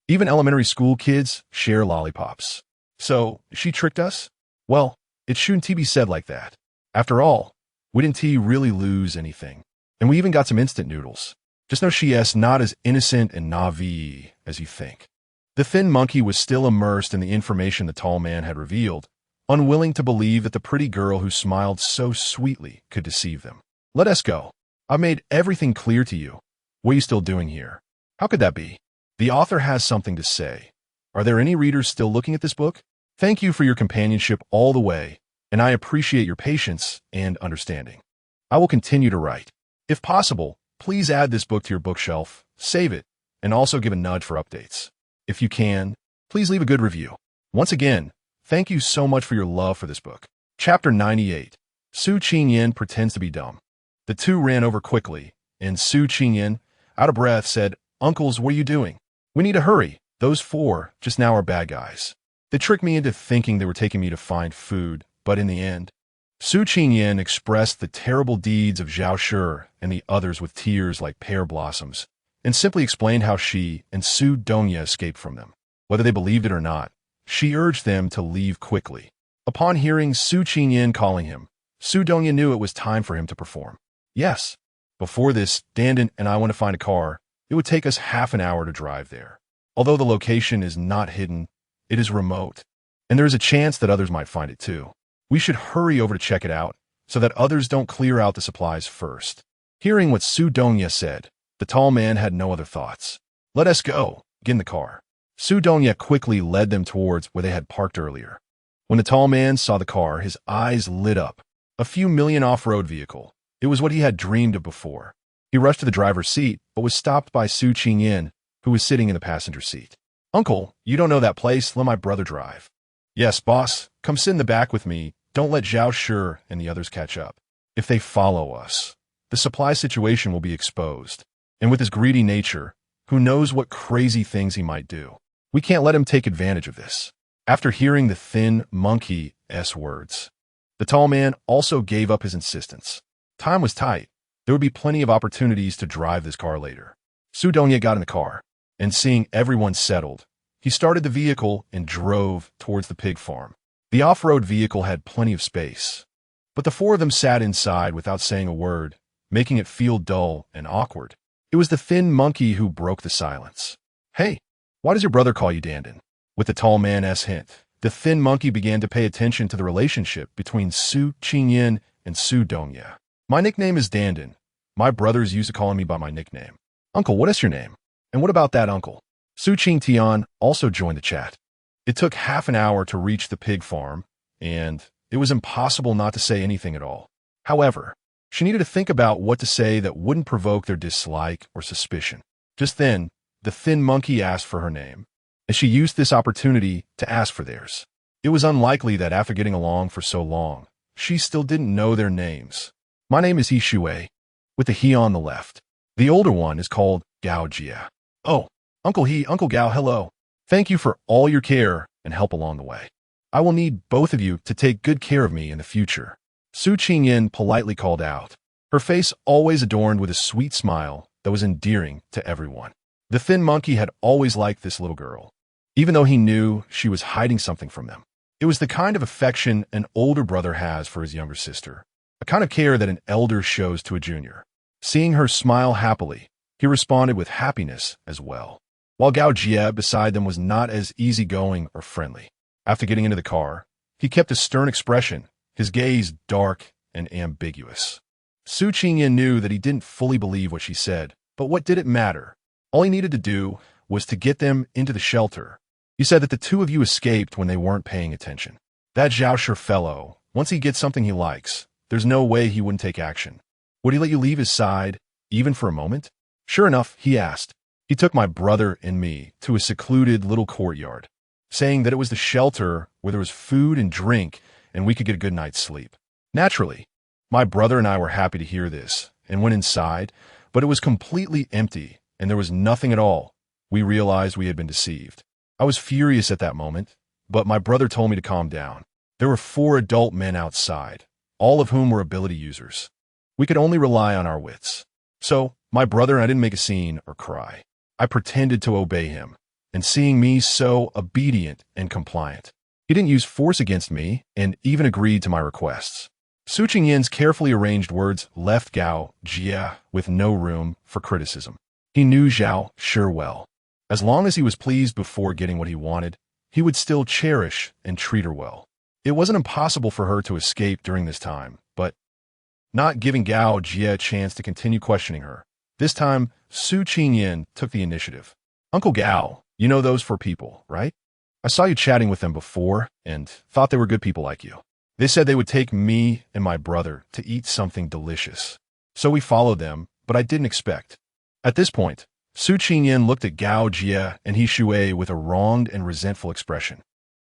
Even elementary school kids share lollipops. So, she tricked us? Well, it shouldn't be said like that. After all, we didn't really lose anything. And we even got some instant noodles. Just know she's not as innocent and naive as you think. The thin monkey was still immersed in the information the tall man had revealed, unwilling to believe that the pretty girl who smiled so sweetly could deceive them. Let us go. I've made everything clear to you. What are you still doing here? How could that be? The author has something to say. Are there any readers still looking at this book? Thank you for your companionship all the way, and I appreciate your patience and understanding. I will continue to write. If possible, please add this book to your bookshelf, save it, and also give a nudge for updates. If you can, please leave a good review. Once again, thank you so much for your love for this book. Chapter 98. Su Qingyan pretends to be dumb. The two ran over quickly, and Su Qingyan, out of breath, said, "Uncles, what are you doing? We need to hurry. Those four just now are bad guys. They tricked me into thinking they were taking me to find food, but in the end..." Su Qingyan expressed the terrible deeds of Zhao Shi and the others with tears like pear blossoms, and simply explained how she and Su Dongya escaped from them. Whether they believed it or not, She urged them to leave quickly. Upon hearing Su Qingyan calling him, Su Dongya knew it was time for him to perform. Yes. Before this, Dandan and I want to find a car. It would take us half an hour to drive there. Although the location is not hidden, it is remote, and there is a chance that others might find it too. We should hurry over to check it out so that others don't clear out the supplies first. Hearing what Su Dongya said, the tall man had no other thoughts. Let us go. Get in the car. Su Dongya quickly led them towards where they had parked earlier. When the tall man saw the car, his eyes lit up. A few million off-road vehicle. It was what he had dreamed of before. He rushed to the driver's seat, but was stopped by Su Qingyan, who was sitting in the passenger seat. Uncle, you don't know that place. Let my brother drive. Yes, boss. Come sit in the back with me. Don't let Zhao Shi and the others catch up. If they follow us, the supply situation will be exposed. And with his greedy nature, who knows what crazy things he might do. We can't let him take advantage of this. After hearing the thin monkey's words, the tall man also gave up his insistence. Time was tight. There would be plenty of opportunities to drive this car later. Su Dongya got in the car, and seeing everyone settled, he started the vehicle and drove towards the pig farm. The off-road vehicle had plenty of space, but the four of them sat inside without saying a word, making it feel dull and awkward. It was the thin monkey who broke the silence. Hey, why does your brother call you Dandan? With the tall man's hint, the thin monkey began to pay attention to the relationship between Su Qingyan and Su Dongya. My nickname is Dandan. My brothers used to call me by my nickname. Uncle, what is your name? And what about that uncle? Su Qingtian also joined the chat. It took half an hour to reach the pig farm, and it was impossible not to say anything at all. However, she needed to think about what to say that wouldn't provoke their dislike or suspicion. Just then, the thin monkey asked for her name, and she used this opportunity to ask for theirs. It was unlikely that after getting along for so long, she still didn't know their names. My name is He Shui, with the he on the left. The older one is called Gao Jia. Oh, Uncle He, Uncle Gao, hello. Thank you for all your care and help along the way. I will need both of you to take good care of me in the future. Su Qingyan politely called out, her face always adorned with a sweet smile that was endearing to everyone. The thin monkey had always liked this little girl, even though he knew she was hiding something from them. It was the kind of affection an older brother has for his younger sister, a kind of care that an elder shows to a junior. Seeing her smile happily, he responded with happiness as well. While Gao Jie beside them was not as easygoing or friendly. After getting into the car, he kept a stern expression, his gaze dark and ambiguous. Su Qingyan knew that he didn't fully believe what she said, but what did it matter? All he needed to do was to get them into the shelter. He said that the two of you escaped when they weren't paying attention. That Zhao Shi fellow, once he gets something he likes, there's no way he wouldn't take action. Would he let you leave his side, even for a moment? Sure enough, he asked. He took my brother and me to a secluded little courtyard, saying that it was the shelter where there was food and drink and we could get a good night's sleep. Naturally, my brother and I were happy to hear this and went inside, but it was completely empty and there was nothing at all. We realized we had been deceived. I was furious at that moment, but my brother told me to calm down. There were 4 adult men outside, all of whom were ability users. We could only rely on our wits. So, my brother and I didn't make a scene or cry. I pretended to obey him, and seeing me so obedient and compliant, he didn't use force against me and even agreed to my requests. Su Qingyan's carefully arranged words left Gao Jie with no room for criticism. He knew Zhao Shi well. As long as he was pleased before getting what he wanted, he would still cherish and treat her well. It wasn't impossible for her to escape during this time, but not giving Gao Jie a chance to continue questioning her. This time, Su Qingyan took the initiative. Uncle Gao, you know those 4 people, right? I saw you chatting with them before and thought they were good people like you. They said they would take me and my brother to eat something delicious. So we followed them, but I didn't expect. At this point, Su Qingyan looked at Gao Jie and He Shui with a wronged and resentful expression.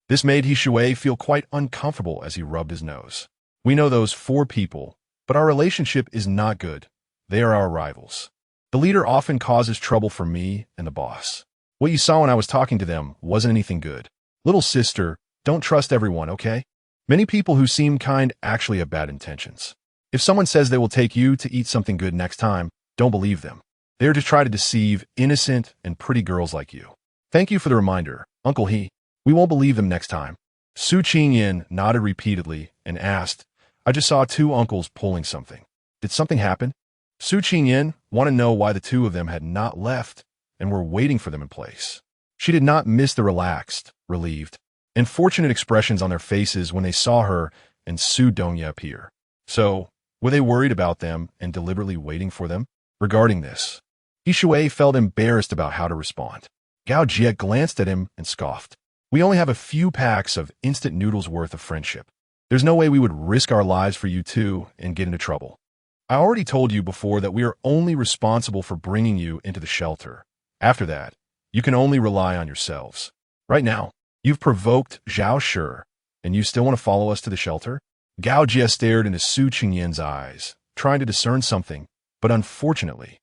This made He Shui feel quite uncomfortable as he rubbed his nose. We know those 4 people, but our relationship is not good. They are our rivals. The leader often causes trouble for me and the boss. What you saw when I was talking to them wasn't anything good. Little sister, don't trust everyone, okay? Many people who seem kind actually have bad intentions. If someone says they will take you to eat something good next time, don't believe them. They are to try to deceive innocent and pretty girls like you. Thank you for the reminder, Uncle He. We won't believe them next time. Su Qingyan nodded repeatedly and asked, I just saw two uncles pulling something. Did something happen? Su Qingyan wanted to know why the two of them had not left and were waiting for them in place. She did not miss the relaxed, relieved, and fortunate expressions on their faces when they saw her and Su Dongya appear. So, were they worried about them and deliberately waiting for them? Regarding this, He Shui felt embarrassed about how to respond. Gao Jie glanced at him and scoffed. We only have a few packs of instant noodles worth of friendship. There's no way we would risk our lives for you two and get into trouble. I already told you before that we are only responsible for bringing you into the shelter. After that, you can only rely on yourselves. Right now, you've provoked Zhao Shi, and you still want to follow us to the shelter? Gao Jie stared into Su Qingyan's eyes, trying to discern something, but unfortunately,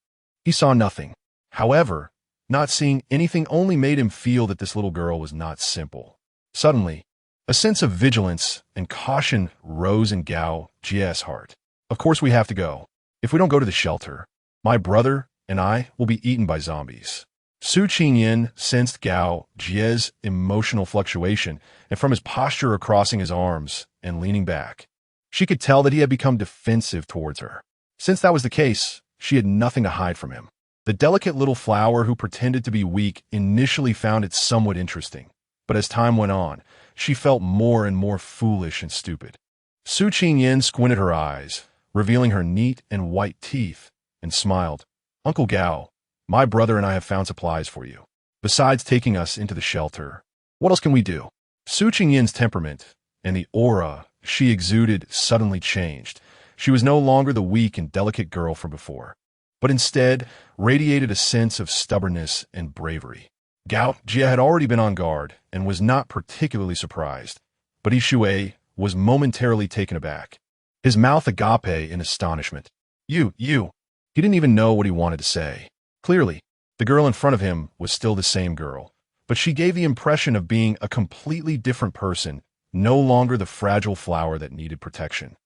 he saw nothing. However, not seeing anything only made him feel that this little girl was not simple. Suddenly, a sense of vigilance and caution rose in Gao Jie's heart. Of course we have to go. If we don't go to the shelter, my brother and I will be eaten by zombies. Su Qingyan sensed Gao Jie's emotional fluctuation, and from his posture of crossing his arms and leaning back, she could tell that he had become defensive towards her. Since that was the case, she had nothing to hide from him. The delicate little flower who pretended to be weak initially found it somewhat interesting, but as time went on, she felt more and more foolish and stupid. Su Qingyan squinted her eyes, revealing her neat and white teeth, and smiled. Uncle Gao, my brother and I have found supplies for you. Besides taking us into the shelter, what else can we do? Su Qingyan's temperament and the aura she exuded suddenly changed. She was no longer the weak and delicate girl from before, but instead radiated a sense of stubbornness and bravery. Gao Jie had already been on guard and was not particularly surprised, but He Shui was momentarily taken aback, his mouth agape in astonishment. You. He didn't even know what he wanted to say. Clearly, the girl in front of him was still the same girl, but she gave the impression of being a completely different person, no longer the fragile flower that needed protection.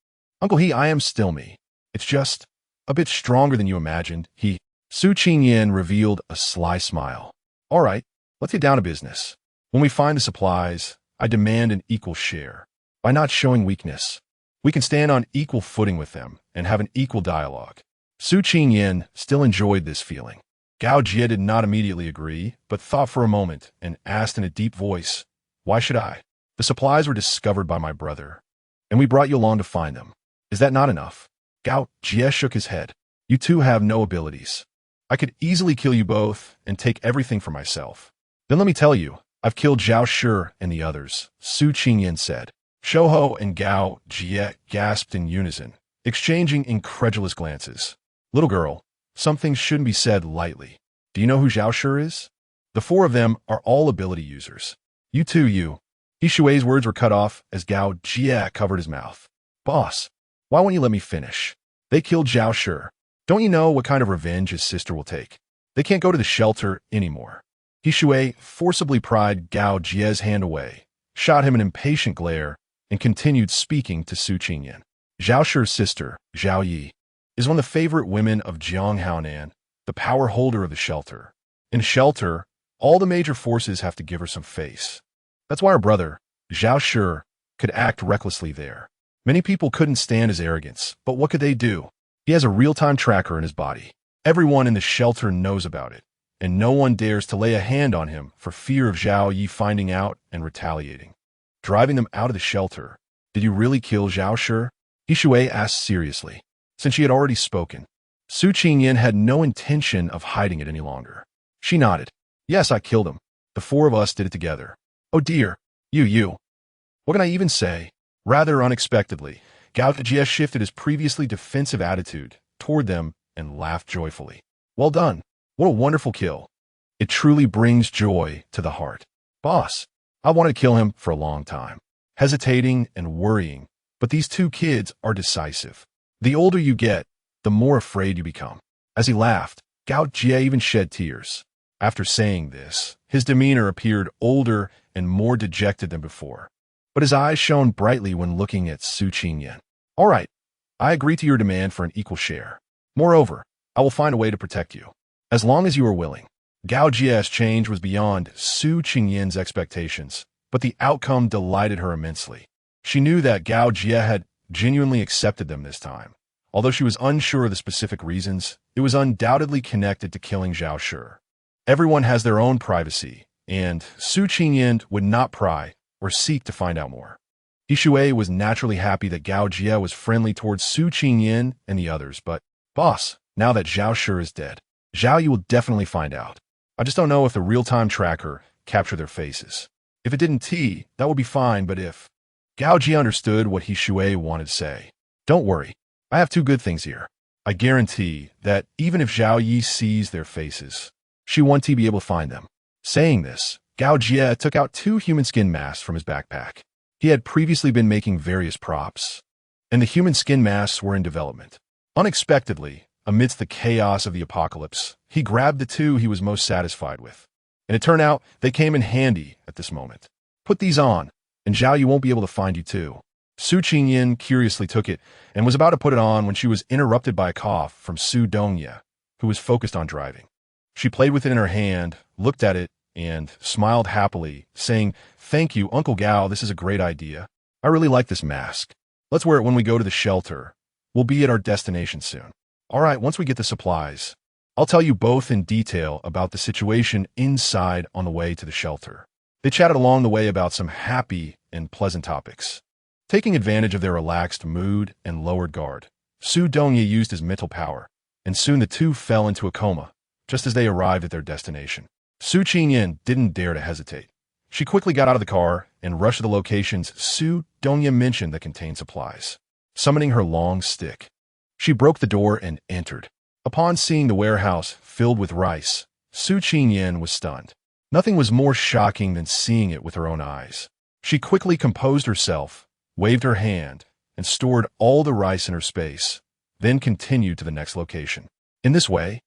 Uncle He, I am still me. It's just a bit stronger than you imagined. Su Qingyan revealed a sly smile. All right, let's get down to business. When we find the supplies, I demand an equal share. By not showing weakness, we can stand on equal footing with them and have an equal dialogue. Su Qingyan still enjoyed this feeling. Gao Jie did not immediately agree, but thought for a moment and asked in a deep voice, Why should I? The supplies were discovered by my brother, and we brought you along to find them. Is that not enough? Gao Jie shook his head. You two have no abilities. I could easily kill you both and take everything for myself. Then let me tell you, I've killed Zhao Shi and the others, Su Qingyan said. Shouho and Gao Jie gasped in unison, exchanging incredulous glances. Little girl, some things shouldn't be said lightly. Do you know who Zhao Shi is? The four of them are all ability users. You too. He Shui's words were cut off as Gao Jie covered his mouth. Boss, why won't you let me finish? They killed Zhao Shi. Don't you know what kind of revenge his sister will take? They can't go to the shelter anymore. He Shui forcibly pried Gao Jie's hand away, shot him an impatient glare, and continued speaking to Su Qingyan. Zhao Shi's sister, Zhao Yi, is one of the favorite women of Jiang Haonan, the power holder of the shelter. In shelter, all the major forces have to give her some face. That's why her brother, Zhao Shi, could act recklessly there. Many people couldn't stand his arrogance, but what could they do? He has a real-time tracker in his body. Everyone in the shelter knows about it, and no one dares to lay a hand on him for fear of Zhao Yi finding out and retaliating. Driving them out of the shelter. Did you really kill Zhao Shi? He Shui asked seriously, since she had already spoken. Su Qingyan had no intention of hiding it any longer. She nodded. Yes, I killed him. The four of us did it together. Oh dear. You. What can I even say? Rather unexpectedly, Gao Jie shifted his previously defensive attitude toward them and laughed joyfully. Well done. What a wonderful kill. It truly brings joy to the heart. Boss, I wanted to kill him for a long time, hesitating and worrying, but these two kids are decisive. The older you get, the more afraid you become. As he laughed, Gao Jie even shed tears. After saying this, his demeanor appeared older and more dejected than before, but his eyes shone brightly when looking at Su Qingyan. All right, I agree to your demand for an equal share. Moreover, I will find a way to protect you, as long as you are willing. Gao Jie's change was beyond Su Qingyan's expectations, but the outcome delighted her immensely. She knew that Gao Jie had genuinely accepted them this time. Although she was unsure of the specific reasons, it was undoubtedly connected to killing Zhao Shi. Everyone has their own privacy, and Su Qingyan would not pry or seek to find out more. He Shui was naturally happy that Gao Jie was friendly towards Su Qingyan and the others, but, boss, now that Zhao Shi is dead, Zhao Yi will definitely find out. I just don't know if the real-time tracker captured their faces. If it didn't that would be fine, but if... Gao Jie understood what He Shui wanted to say. Don't worry, I have two good things here. I guarantee that even if Zhao Yi sees their faces, she won't be able to find them. Saying this, Gao Jie took out 2 human skin masks from his backpack. He had previously been making various props, and the human skin masks were in development. Unexpectedly, amidst the chaos of the apocalypse, he grabbed the 2 he was most satisfied with. And it turned out they came in handy at this moment. Put these on, and Zhao Yi won't be able to find you too. Su Qingyan curiously took it and was about to put it on when she was interrupted by a cough from Su Dongye, who was focused on driving. She played with it in her hand, looked at it, and smiled happily, saying, "Thank you, Uncle Gao, this is a great idea. I really like this mask. Let's wear it when we go to the shelter. We'll be at our destination soon. All right, once we get the supplies, I'll tell you both in detail about the situation inside on the way to the shelter." They chatted along the way about some happy and pleasant topics. Taking advantage of their relaxed mood and lowered guard, Su Dongye used his mental power, and soon the 2 fell into a coma, just as they arrived at their destination. Su Qingyan didn't dare to hesitate. She quickly got out of the car and rushed to the locations Su Dongye mentioned that contained supplies. Summoning her long stick, she broke the door and entered. Upon seeing the warehouse filled with rice, Su Qingyan was stunned. Nothing was more shocking than seeing it with her own eyes. She quickly composed herself, waved her hand, and stored all the rice in her space, then continued to the next location. In this way,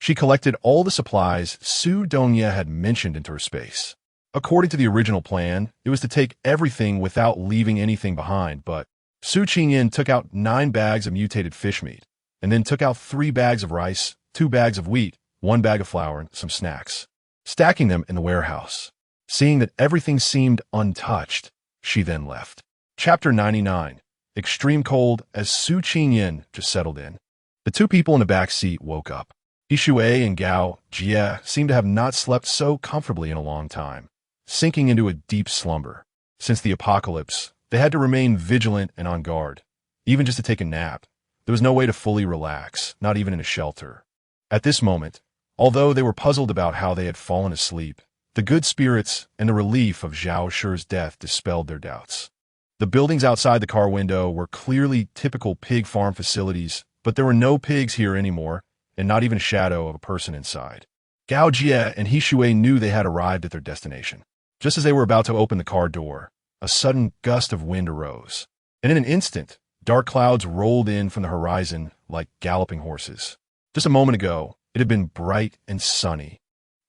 she collected all the supplies Su Dongye had mentioned into her space. According to the original plan, it was to take everything without leaving anything behind, but Su Qingyan took out 9 bags of mutated fish meat, and then took out 3 bags of rice, 2 bags of wheat, 1 bag of flour, and some snacks, stacking them in the warehouse. Seeing that everything seemed untouched, she then left. Chapter 99. Extreme cold. As Su Qingyan just settled in, the 2 people in the back seat woke up. He Shui and Gao Jie seemed to have not slept so comfortably in a long time, sinking into a deep slumber. Since the apocalypse, they had to remain vigilant and on guard. Even just to take a nap, there was no way to fully relax, not even in a shelter. At this moment, although they were puzzled about how they had fallen asleep, the good spirits and the relief of Zhao Shi's death dispelled their doubts. The buildings outside the car window were clearly typical pig farm facilities, but there were no pigs here anymore, and not even a shadow of a person inside. Gao Jie and He Shui knew they had arrived at their destination. Just as they were about to open the car door, a sudden gust of wind arose, and in an instant, dark clouds rolled in from the horizon like galloping horses. Just a moment ago, it had been bright and sunny,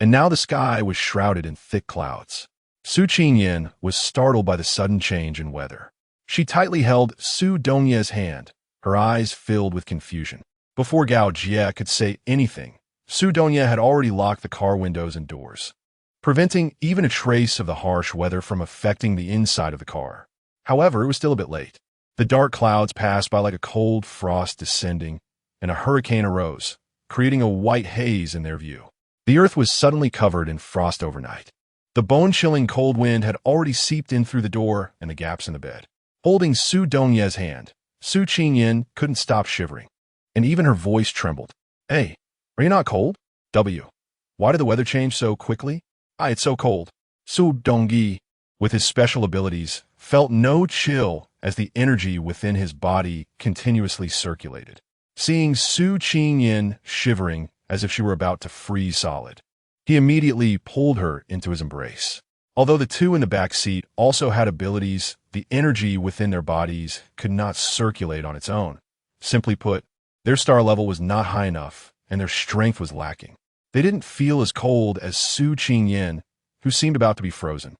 and now the sky was shrouded in thick clouds. Su Qingyan was startled by the sudden change in weather. She tightly held Su Dongye's hand, her eyes filled with confusion. Before Gao Jie could say anything, Su Dongye had already locked the car windows and doors, preventing even a trace of the harsh weather from affecting the inside of the car. However, it was still a bit late. The dark clouds passed by like a cold frost descending, and a hurricane arose, creating a white haze in their view. The earth was suddenly covered in frost overnight. The bone-chilling cold wind had already seeped in through the door and the gaps in the bed. Holding Su Dongye's hand, Su Qingyan couldn't stop shivering, and even her voice trembled. "Hey, are you not cold? Why did the weather change so quickly? It's so cold." Su Dongye, with his special abilities, felt no chill as the energy within his body continuously circulated. Seeing Su Qingyan shivering as if she were about to freeze solid, he immediately pulled her into his embrace. Although the 2 in the back seat also had abilities, the energy within their bodies could not circulate on its own. Simply put, their star level was not high enough, and their strength was lacking. They didn't feel as cold as Su Qingyan, who seemed about to be frozen,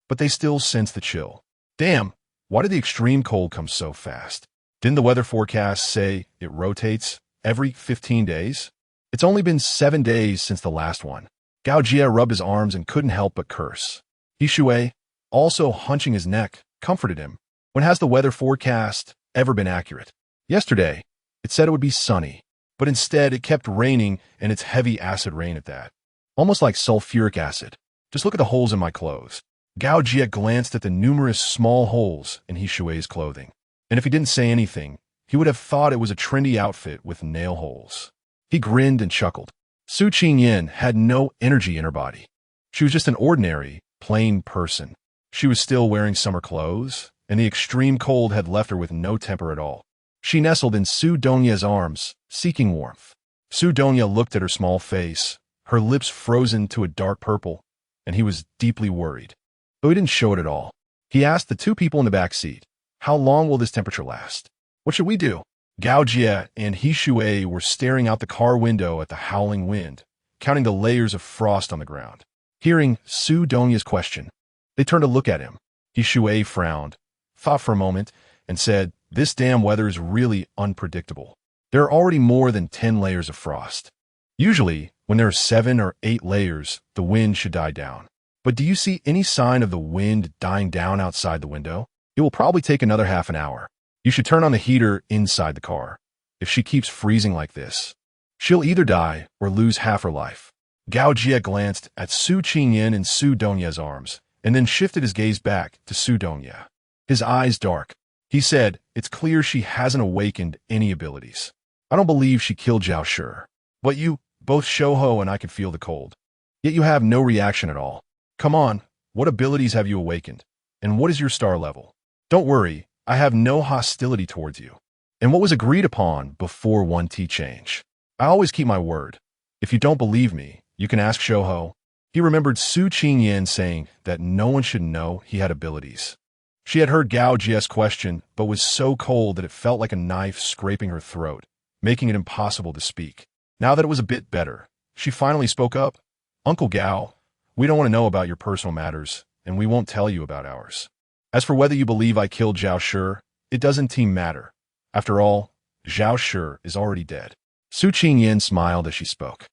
but they still sensed the chill. Damn, why did the extreme cold come so fast? Didn't the weather forecast say it rotates every 15 days? It's only been 7 days since the last one. Gao Jie rubbed his arms and couldn't help but curse. He Shui, also hunching his neck, comforted him. When has the weather forecast ever been accurate? Yesterday, it said it would be sunny, but instead it kept raining, and it's heavy acid rain at that. Almost like sulfuric acid. Just look at the holes in my clothes. Gao Jie glanced at the numerous small holes in He Shui's clothing. And if he didn't say anything, he would have thought it was a trendy outfit with nail holes. He grinned and chuckled. Su Qingyan had no energy in her body. She was just an ordinary, plain person. She was still wearing summer clothes, and the extreme cold had left her with no temper at all. She nestled in Su Donya's arms, seeking warmth. Su Donya looked at her small face, her lips frozen to a dark purple, and he was deeply worried. Though he didn't show it at all. He asked the two people in the back seat, "How long will this temperature last? What should we do?" Gao Jie and He Shui were staring out the car window at the howling wind, counting the layers of frost on the ground. Hearing Su Donya's question, they turned to look at him. He Shui frowned, thought for a moment, and said, "This damn weather is really unpredictable. There are already more than 10 layers of frost. Usually, when there are 7 or 8 layers, the wind should die down. But do you see any sign of the wind dying down outside the window? It will probably take another half an hour. You should turn on the heater inside the car. If she keeps freezing like this, she'll either die or lose half her life." Gao Jie glanced at Su Qingyan in Su Donya's arms, and then shifted his gaze back to Su Donya. His eyes dark. He said, "It's clear she hasn't awakened any abilities. I don't believe she killed Zhao Shi. But you, both Shouho and I could feel the cold. Yet you have no reaction at all. Come on, what abilities have you awakened? And what is your star level? Don't worry, I have no hostility towards you. And what was agreed upon before 1T change? I always keep my word. If you don't believe me, you can ask Shouho." He remembered Su Qingyan saying that no one should know he had abilities. She had heard Gao Jie's question, but was so cold that it felt like a knife scraping her throat, making it impossible to speak. Now that it was a bit better, she finally spoke up. "Uncle Gao, we don't want to know about your personal matters, and we won't tell you about ours. As for whether you believe I killed Zhao Shi, it doesn't matter. After all, Zhao Shi is already dead." Su Qingyan smiled as she spoke.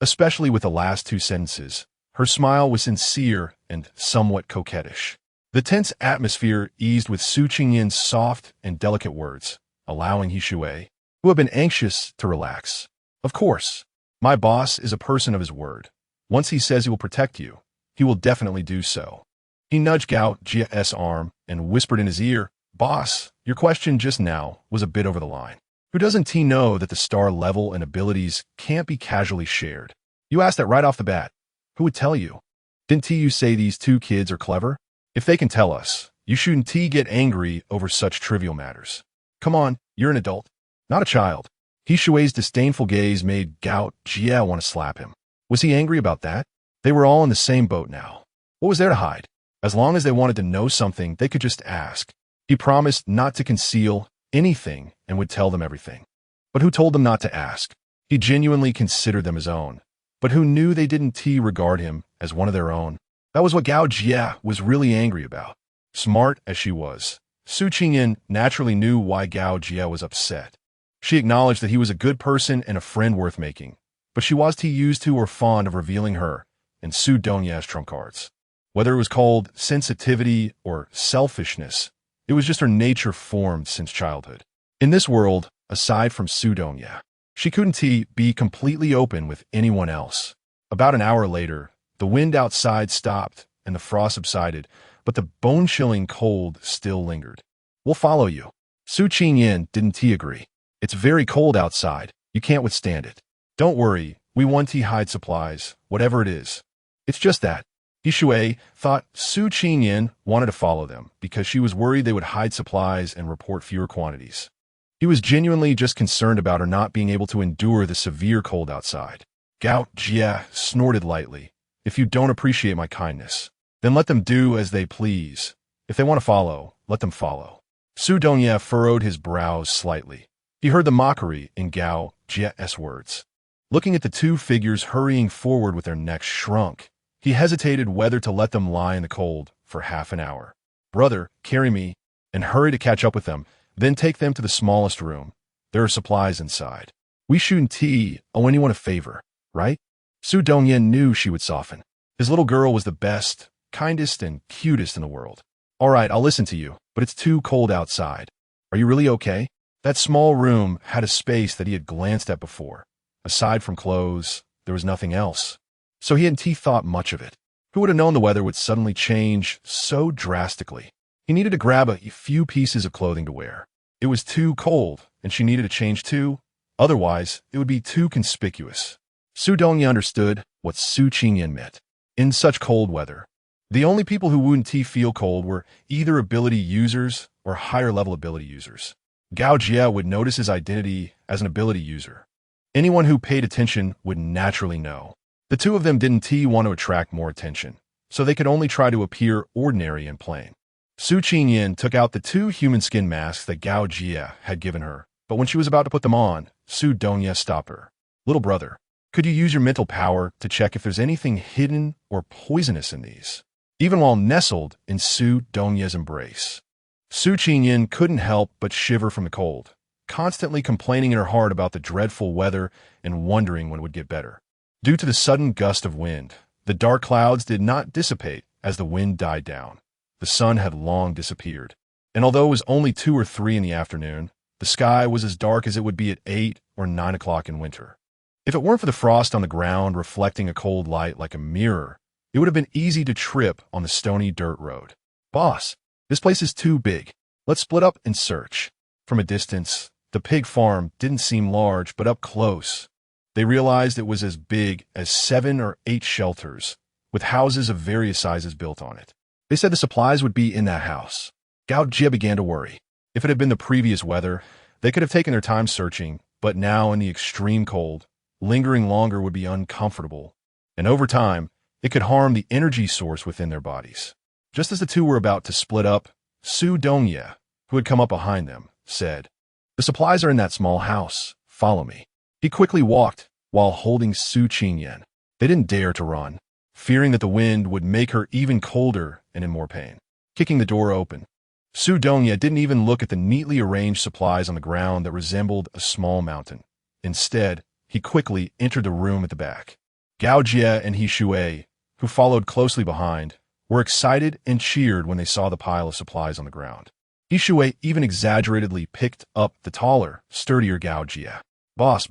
Especially with the last 2 sentences, her smile was sincere and somewhat coquettish. The tense atmosphere eased with Su Qingyan's soft and delicate words, allowing He Shui, who had been anxious, to relax. "Of course, my boss is a person of his word. Once he says he will protect you, he will definitely do so." He nudged Gao Jie's arm and whispered in his ear, "Boss, your question just now was a bit over the line. Who doesn't T know that the star level and abilities can't be casually shared? You asked that right off the bat. Who would tell you? Didn't T you say these 2 kids are clever? If they can tell us, you shouldn't T get angry over such trivial matters. Come on, you're an adult, not a child." He Shui's disdainful gaze made Gao Jie want to slap him. Was he angry about that? They were all in the same boat now. What was there to hide? As long as they wanted to know something, they could just ask. He promised not to conceal anything and would tell them everything. But who told them not to ask? He genuinely considered them his own. But who knew they didn't regard him as one of their own? That was what Gao Jie was really angry about. Smart as she was, Su Qingyan naturally knew why Gao Jie was upset. She acknowledged that he was a good person and a friend worth making, but she was used to or fond of revealing her and Su Donya's trump cards. Whether it was called sensitivity or selfishness, it was just her nature formed since childhood. In this world, aside from Su Donya, she couldn't be completely open with anyone else. About an hour later, the wind outside stopped and the frost subsided, but the bone-chilling cold still lingered. "We'll follow you." Su Qingyan didn't agree. "It's very cold outside. You can't withstand it. Don't worry, we want to hide supplies, whatever it is. It's just that." He Shui thought Su Qingyan wanted to follow them because she was worried they would hide supplies and report fewer quantities. He was genuinely just concerned about her not being able to endure the severe cold outside. Gao Jie snorted lightly. "If you don't appreciate my kindness, then let them do as they please. If they want to follow, let them follow." Su Donya furrowed his brows slightly. He heard the mockery in Gao Jie's words. Looking at the 2 figures hurrying forward with their necks shrunk, he hesitated whether to let them lie in the cold for half an hour. "Brother, carry me," and hurry to catch up with them, then take them to the smallest room. There are supplies inside. We shouldn't owe anyone a favor, right? Su Dongyan knew she would soften. His little girl was the best, kindest and cutest in the world. All right, I'll listen to you, but it's too cold outside. Are you really okay? That small room had a space that he had glanced at before. Aside from clothes, there was nothing else. So he hadn't thought much of it. Who would have known the weather would suddenly change so drastically? He needed to grab a few pieces of clothing to wear. It was too cold, and she needed to change too. Otherwise, it would be too conspicuous. Su Dongye understood what Su Qingyan meant. In such cold weather, the only people who wouldn't feel cold were either ability users or higher-level ability users. Gao Jie would notice his identity as an ability user. Anyone who paid attention would naturally know. The two of them didn't want to attract more attention, so they could only try to appear ordinary and plain. Su Qingyan took out the 2 human skin masks that Gao Jie had given her, but when she was about to put them on, Su Dongye stopped her. Little brother, could you use your mental power to check if there's anything hidden or poisonous in these? Even while nestled in Su Dongye's embrace, Su Qingyan couldn't help but shiver from the cold, constantly complaining in her heart about the dreadful weather and wondering when it would get better. Due to the sudden gust of wind, the dark clouds did not dissipate as the wind died down. The sun had long disappeared, and although it was only 2 or 3 in the afternoon, the sky was as dark as it would be at 8 or 9 o'clock in winter. If it weren't for the frost on the ground reflecting a cold light like a mirror, it would have been easy to trip on the stony dirt road. Boss, this place is too big. Let's split up and search. From a distance, the pig farm didn't seem large, but up close, they realized it was as big as 7 or 8 shelters, with houses of various sizes built on it. They said the supplies would be in that house. Gao Jie began to worry. If it had been the previous weather, they could have taken their time searching, but now in the extreme cold, lingering longer would be uncomfortable, and over time, it could harm the energy source within their bodies. Just as the two were about to split up, Su Dongye, who had come up behind them, said, "The supplies are in that small house. Follow me." He quickly walked while holding Su Qingyan. They didn't dare to run, fearing that the wind would make her even colder and in more pain. Kicking the door open, Su Dongye didn't even look at the neatly arranged supplies on the ground that resembled a small mountain. Instead, he quickly entered the room at the back. Gao Jie and He Shui, who followed closely behind, were excited and cheered when they saw the pile of supplies on the ground. He Shui even exaggeratedly picked up the taller, sturdier Gao Jie. Boss,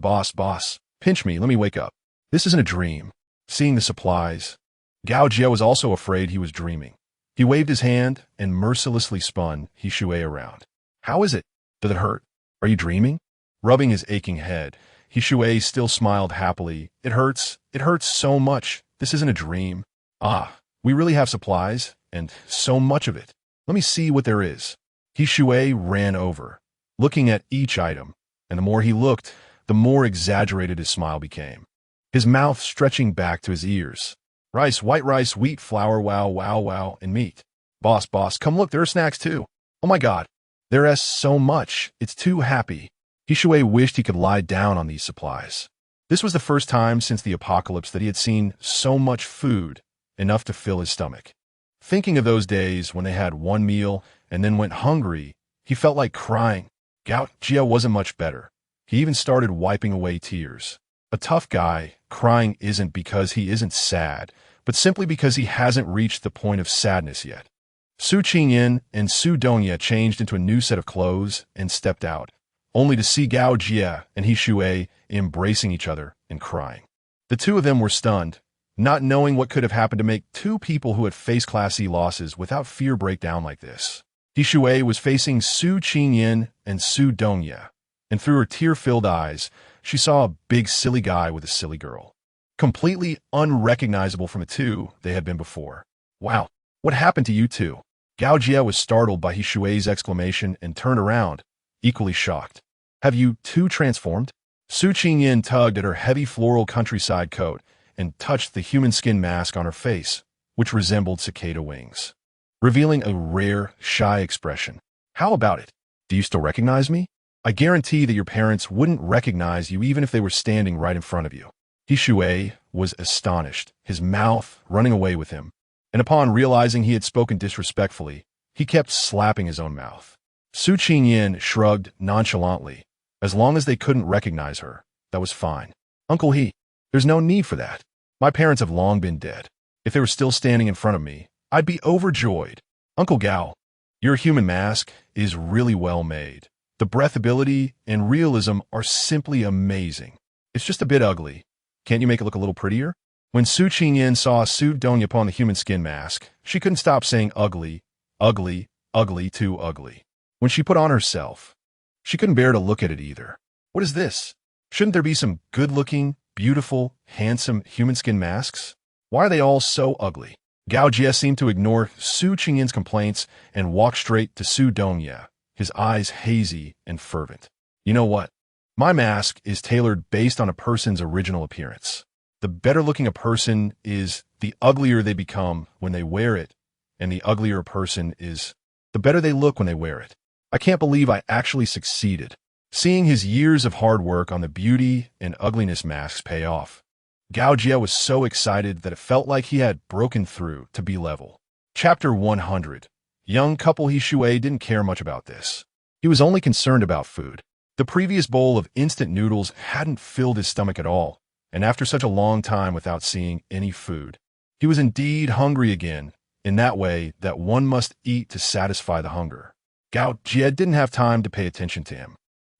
pinch me, let me wake up. This isn't a dream." Seeing the supplies, Gao Jie was also afraid he was dreaming. He waved his hand and mercilessly spun He Shui around. "How is it? Does it hurt? Are you dreaming?" Rubbing his aching head, He Shui still smiled happily. It hurts so much. This isn't a dream. Ah, we really have supplies, and so much of it. Let me see what there is." He Shui ran over, looking at each item, and the more he looked, the more exaggerated his smile became, his mouth stretching back to his ears. "Rice, white rice, wheat, flour, wow, and meat. Boss, come look, there are snacks too. Oh my god, there is so much, it's too happy." He Shui wished he could lie down on these supplies. This was the first time since the apocalypse that he had seen so much food, enough to fill his stomach. Thinking of those days when they had one meal and then went hungry, he felt like crying. Gao Jie wasn't much better. He even started wiping away tears. A tough guy, crying isn't because he isn't sad, but simply because he hasn't reached the point of sadness yet. Su Qingyan and Su Dongye changed into a new set of clothes and stepped out, only to see Gao Jie and He Shui embracing each other and crying. The two of them were stunned, not knowing what could have happened to make 2 people who had faced Class C losses without fear break down like this. He Shui was facing Su Qingyan and Su Dongye, and through her tear-filled eyes, she saw a big silly guy with a silly girl, completely unrecognizable from the two they had been before. "Wow, what happened to you two?" Gao Jie was startled by He Shui's exclamation and turned around, equally shocked. "Have you two transformed?" Su Qingyan tugged at her heavy floral countryside coat and touched the human skin mask on her face, which resembled cicada wings, revealing a rare, shy expression. "How about it? Do you still recognize me? I guarantee that your parents wouldn't recognize you even if they were standing right in front of you." He Shui was astonished, his mouth running away with him, and upon realizing he had spoken disrespectfully, he kept slapping his own mouth. Su Qingyan shrugged nonchalantly. As long as they couldn't recognize her, that was fine. "Uncle He, there's no need for that. My parents have long been dead. If they were still standing in front of me, I'd be overjoyed. Uncle Gao, your human mask is really well made. The breathability and realism are simply amazing. It's just a bit ugly. Can't you make it look a little prettier? When Su Qingyan saw Su Dongya upon the human skin mask, she couldn't stop saying ugly, ugly, ugly, too ugly. When she put on herself, she couldn't bear to look at it either. What is this? Shouldn't there be some good-looking, beautiful, handsome human skin masks? Why are they all so ugly? Gao Jie seemed to ignore Su Qingyan's complaints and walk straight to Su Dongya, his eyes hazy and fervent. You know what? My mask is tailored based on a person's original appearance. The better-looking a person is, the uglier they become when they wear it, and the uglier a person is, the better they look when they wear it. I can't believe I actually succeeded. Seeing his years of hard work on the beauty and ugliness masks pay off, Gao Jie was so excited that it felt like he had broken through to be level. Chapter 100. Young couple He Shui didn't care much about this. He was only concerned about food. The previous bowl of instant noodles hadn't filled his stomach at all, and after such a long time without seeing any food, he was indeed hungry again, in that way that one must eat to satisfy the hunger. Gao Jie didn't have time to pay attention to him.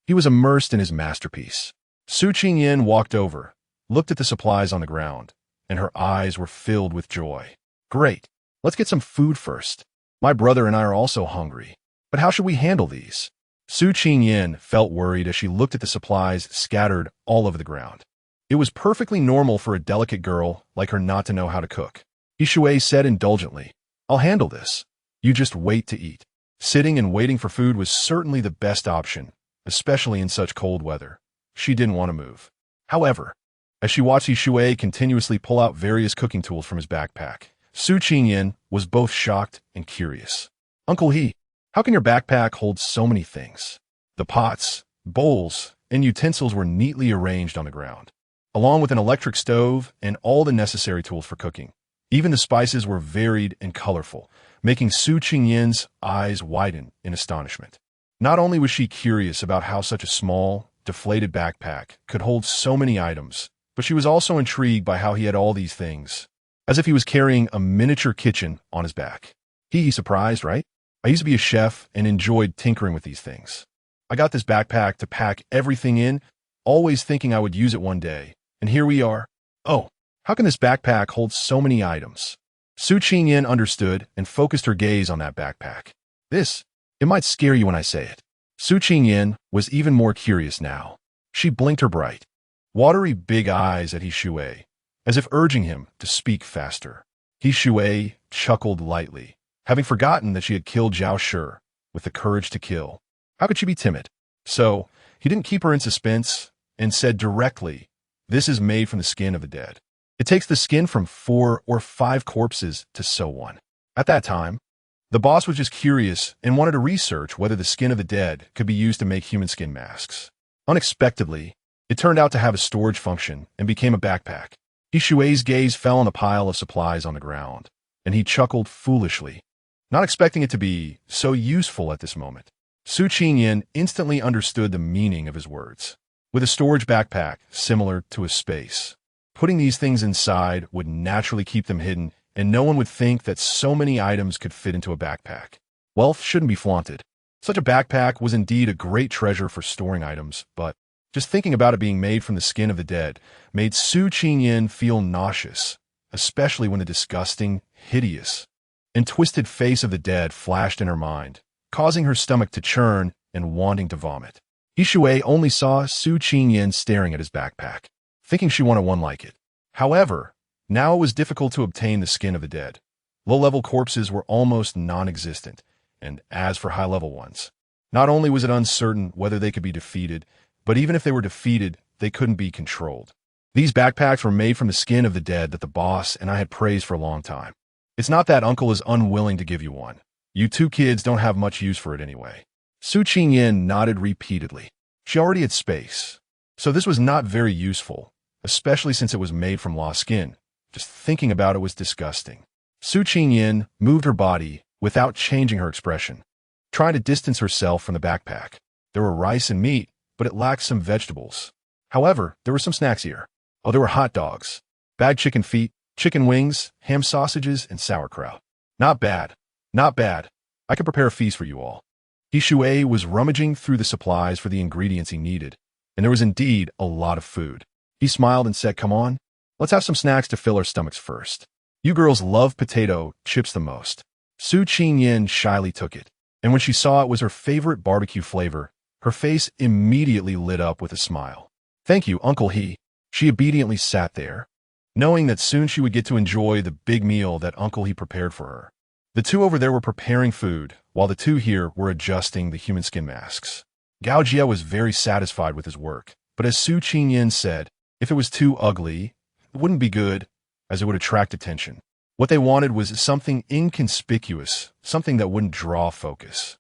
He was immersed in his masterpiece. Su Qingyan walked over, looked at the supplies on the ground, and her eyes were filled with joy. Great. Let's get some food first. My brother and I are also hungry. But how should we handle these? Su Qingyan felt worried as she looked at the supplies scattered all over the ground. It was perfectly normal for a delicate girl like her not to know how to cook. He Shui said indulgently, I'll handle this. You just wait to eat. Sitting and waiting for food was certainly the best option, especially in such cold weather. She didn't want to move. However, as she watched He Shui continuously pull out various cooking tools from his backpack, Su Qingyan was both shocked and curious. Uncle He, how can your backpack hold so many things? The pots, bowls, and utensils were neatly arranged on the ground, along with an electric stove and all the necessary tools for cooking. Even the spices were varied and colorful, making Su Qingyan's eyes widen in astonishment. Not only was she curious about how such a small, deflated backpack could hold so many items, but she was also intrigued by how he had all these things, as if he was carrying a miniature kitchen on his back. He's surprised, right? I used to be a chef and enjoyed tinkering with these things. I got this backpack to pack everything in, always thinking I would use it one day, and here we are. Oh, how can this backpack hold so many items? Su Qingyan understood and focused her gaze on that backpack. It might scare you when I say it. Su Qingyan was even more curious now. She blinked her bright, watery big eyes at He Shui, as if urging him to speak faster. He Shui chuckled lightly, having forgotten that she had killed Zhao Shi with the courage to kill. How could she be timid? So, he didn't keep her in suspense and said directly, this is made from the skin of the dead. It takes the skin from 4 or 5 corpses to sew one. At that time, the boss was just curious and wanted to research whether the skin of the dead could be used to make human skin masks. Unexpectedly, it turned out to have a storage function and became a backpack. He Shui's gaze fell on a pile of supplies on the ground, and he chuckled foolishly, not expecting it to be so useful at this moment. Su Qingyan instantly understood the meaning of his words. With a storage backpack similar to a space, putting these things inside would naturally keep them hidden, and no one would think that so many items could fit into a backpack. Wealth shouldn't be flaunted. Such a backpack was indeed a great treasure for storing items, but just thinking about it being made from the skin of the dead made Su Qingyan feel nauseous, especially when the disgusting, hideous, and twisted face of the dead flashed in her mind, causing her stomach to churn and wanting to vomit. He Shui only saw Su Qingyan staring at his backpack, thinking she wanted one like it. However, now it was difficult to obtain the skin of the dead. Low-level corpses were almost non-existent, and as for high-level ones, not only was it uncertain whether they could be defeated, but even if they were defeated, they couldn't be controlled. These backpacks were made from the skin of the dead that the boss and I had praised for a long time. It's not that Uncle is unwilling to give you one. You 2 kids don't have much use for it anyway. Su Qingyan nodded repeatedly. She already had space, so this was not very useful, especially since it was made from raw skin. Just thinking about it was disgusting. Su Qingyan moved her body without changing her expression, trying to distance herself from the backpack. There were rice and meat, but it lacked some vegetables. However, there were some snacks here. Oh, there were hot dogs, bagged chicken feet, chicken wings, ham sausages, and sauerkraut. Not bad. Not bad. I can prepare a feast for you all. Shui was rummaging through the supplies for the ingredients he needed, and there was indeed a lot of food. He smiled and said, "Come on, let's have some snacks to fill our stomachs first. You girls love potato chips the most." Su Qingyan shyly took it, and when she saw it was her favorite barbecue flavor, her face immediately lit up with a smile. "Thank you, Uncle He." She obediently sat there, knowing that soon she would get to enjoy the big meal that Uncle He prepared for her. The two over there were preparing food, while the two here were adjusting the human skin masks. Gao Jie was very satisfied with his work, but as Su Qingyan said, if it was too ugly, it wouldn't be good, as it would attract attention. What they wanted was something inconspicuous, something that wouldn't draw focus.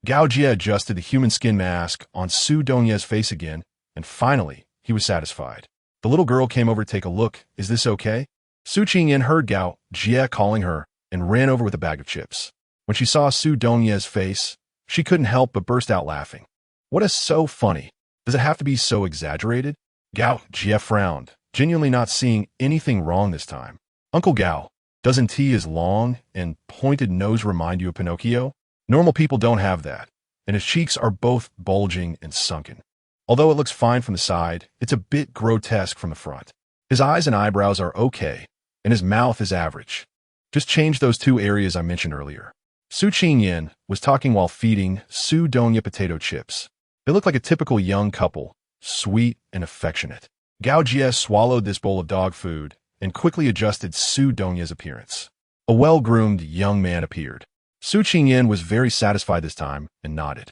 Gao Jie adjusted the human skin mask on Su Dongye's face again, and finally, he was satisfied. The little girl came over to take a look. "Is this okay?" Su Qingyan heard Gao Jie calling her and ran over with a bag of chips. When she saw Su Dongye's face, she couldn't help but burst out laughing. "What is so funny? Does it have to be so exaggerated?" Gao Jie frowned, genuinely not seeing anything wrong this time. "Uncle Gao, doesn't T's long and pointed nose remind you of Pinocchio? Normal people don't have that, and his cheeks are both bulging and sunken. Although it looks fine from the side, it's a bit grotesque from the front. His eyes and eyebrows are okay, and his mouth is average. Just change those two areas I mentioned earlier." Su Qingyan was talking while feeding Su Dongye potato chips. They looked like a typical young couple, sweet and affectionate. Gao Jie swallowed this bowl of dog food and quickly adjusted Su Dongye's appearance. A well-groomed young man appeared. Su Qingyan was very satisfied this time and nodded.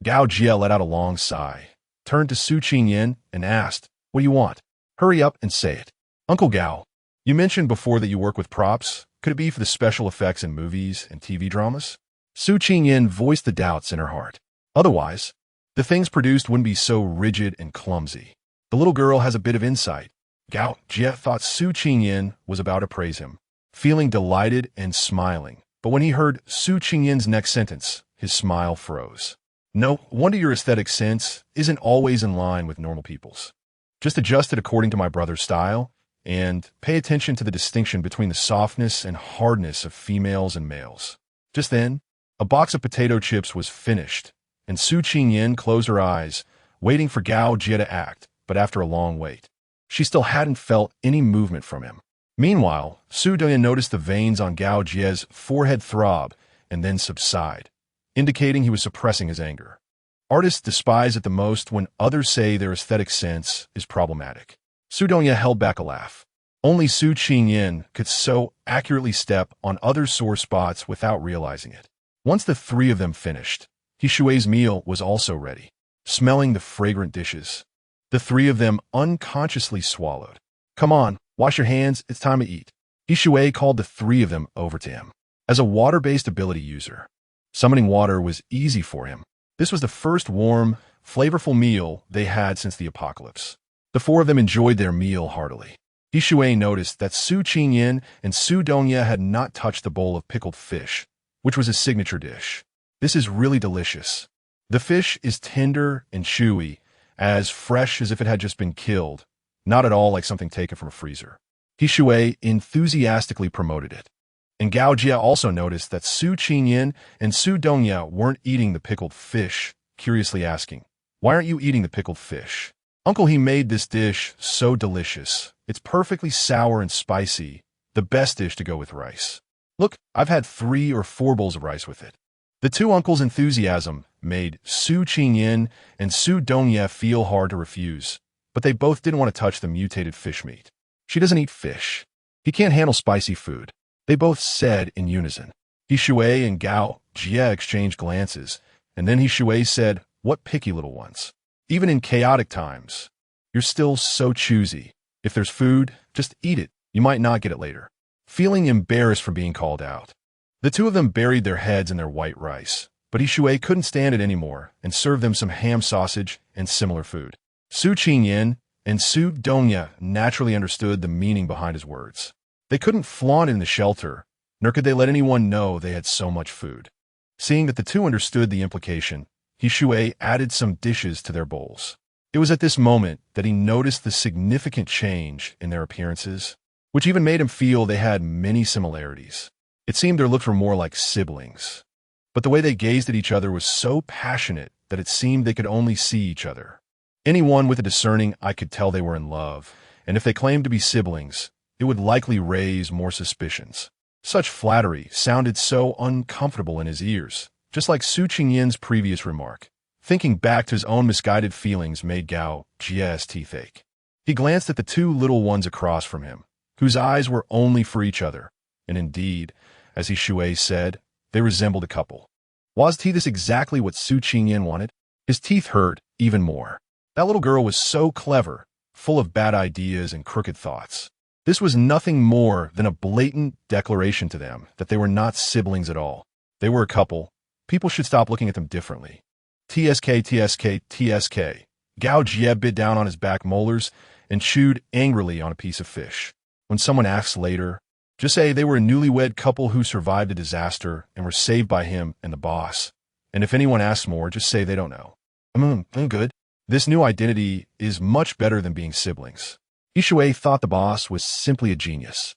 Gao Jie let out a long sigh, turned to Su Qingyan and asked, "What do you want? Hurry up and say it." "Uncle Gao, you mentioned before that you work with props. Could it be for the special effects in movies and TV dramas?" Su Qingyan voiced the doubts in her heart. "Otherwise, the things produced wouldn't be so rigid and clumsy. The little girl has a bit of insight." Gao Jie thought Su Qingyan was about to praise him, feeling delighted and smiling. But when he heard Su Qingyan's next sentence, his smile froze. "No wonder your aesthetic sense isn't always in line with normal people's. Just adjust it according to my brother's style, and pay attention to the distinction between the softness and hardness of females and males." Just then, a box of potato chips was finished, and Su Qingyan closed her eyes, waiting for Gao Jie to act, but after a long wait, she still hadn't felt any movement from him. Meanwhile, Su Dongye noticed the veins on Gao Jie's forehead throb and then subside, indicating he was suppressing his anger. Artists despise it the most when others say their aesthetic sense is problematic. Su Dongye held back a laugh. Only Su Qingyan could so accurately step on other sore spots without realizing it. Once the three of them finished, Shui's meal was also ready, smelling the fragrant dishes. The three of them unconsciously swallowed. "Come on, wash your hands, it's time to eat." Shui called the three of them over to him. As a water-based ability user, summoning water was easy for him. This was the first warm, flavorful meal they had since the apocalypse. The four of them enjoyed their meal heartily. Shui noticed that Su Qingyan and Su Dongye had not touched the bowl of pickled fish, which was his signature dish. "This is really delicious. The fish is tender and chewy, as fresh as if it had just been killed, not at all like something taken from a freezer." Shui enthusiastically promoted it. And Gao Jie also noticed that Su Qingyan and Su Dongye weren't eating the pickled fish, curiously asking, "Why aren't you eating the pickled fish?" "Uncle, he made this dish so delicious. It's perfectly sour and spicy, the best dish to go with rice. Look, I've had 3 or 4 bowls of rice with it." The two uncles' enthusiasm made Su Qingyan and Su Dongye feel hard to refuse, but they both didn't want to touch the mutated fish meat. "She doesn't eat fish. He can't handle spicy food," they both said in unison. Shui and Gao Jie exchanged glances, and then Shui said, "What picky little ones. Even in chaotic times, you're still so choosy. If there's food, just eat it. You might not get it later." Feeling embarrassed for being called out, the two of them buried their heads in their white rice, but Shui couldn't stand it anymore and served them some ham sausage and similar food. Su Qingyan and Su Dongye naturally understood the meaning behind his words. They couldn't flaunt it in the shelter, nor could they let anyone know they had so much food. Seeing that the two understood the implication, Shui added some dishes to their bowls. It was at this moment that he noticed the significant change in their appearances, which even made him feel they had many similarities. It seemed their looks were more like siblings. But the way they gazed at each other was so passionate that it seemed they could only see each other. Anyone with a discerning eye could tell they were in love, and if they claimed to be siblings, it would likely raise more suspicions. Such flattery sounded so uncomfortable in his ears, just like Su Qingyin's previous remark. Thinking back to his own misguided feelings made Gao Jie's teeth ache. He glanced at the two little ones across from him, whose eyes were only for each other, and indeed, as he Shui said, they resembled a couple. Was this exactly what Su Qingyin wanted? His teeth hurt even more. That little girl was so clever, full of bad ideas and crooked thoughts. This was nothing more than a blatant declaration to them that they were not siblings at all. They were a couple. People should stop looking at them differently. TSK, TSK, TSK. Gao Jie bit down on his back molars and chewed angrily on a piece of fish. When someone asks later, just say they were a newlywed couple who survived a disaster and were saved by him and the boss. And if anyone asks more, just say they don't know. I'm good. This new identity is much better than being siblings. Ishui thought the boss was simply a genius,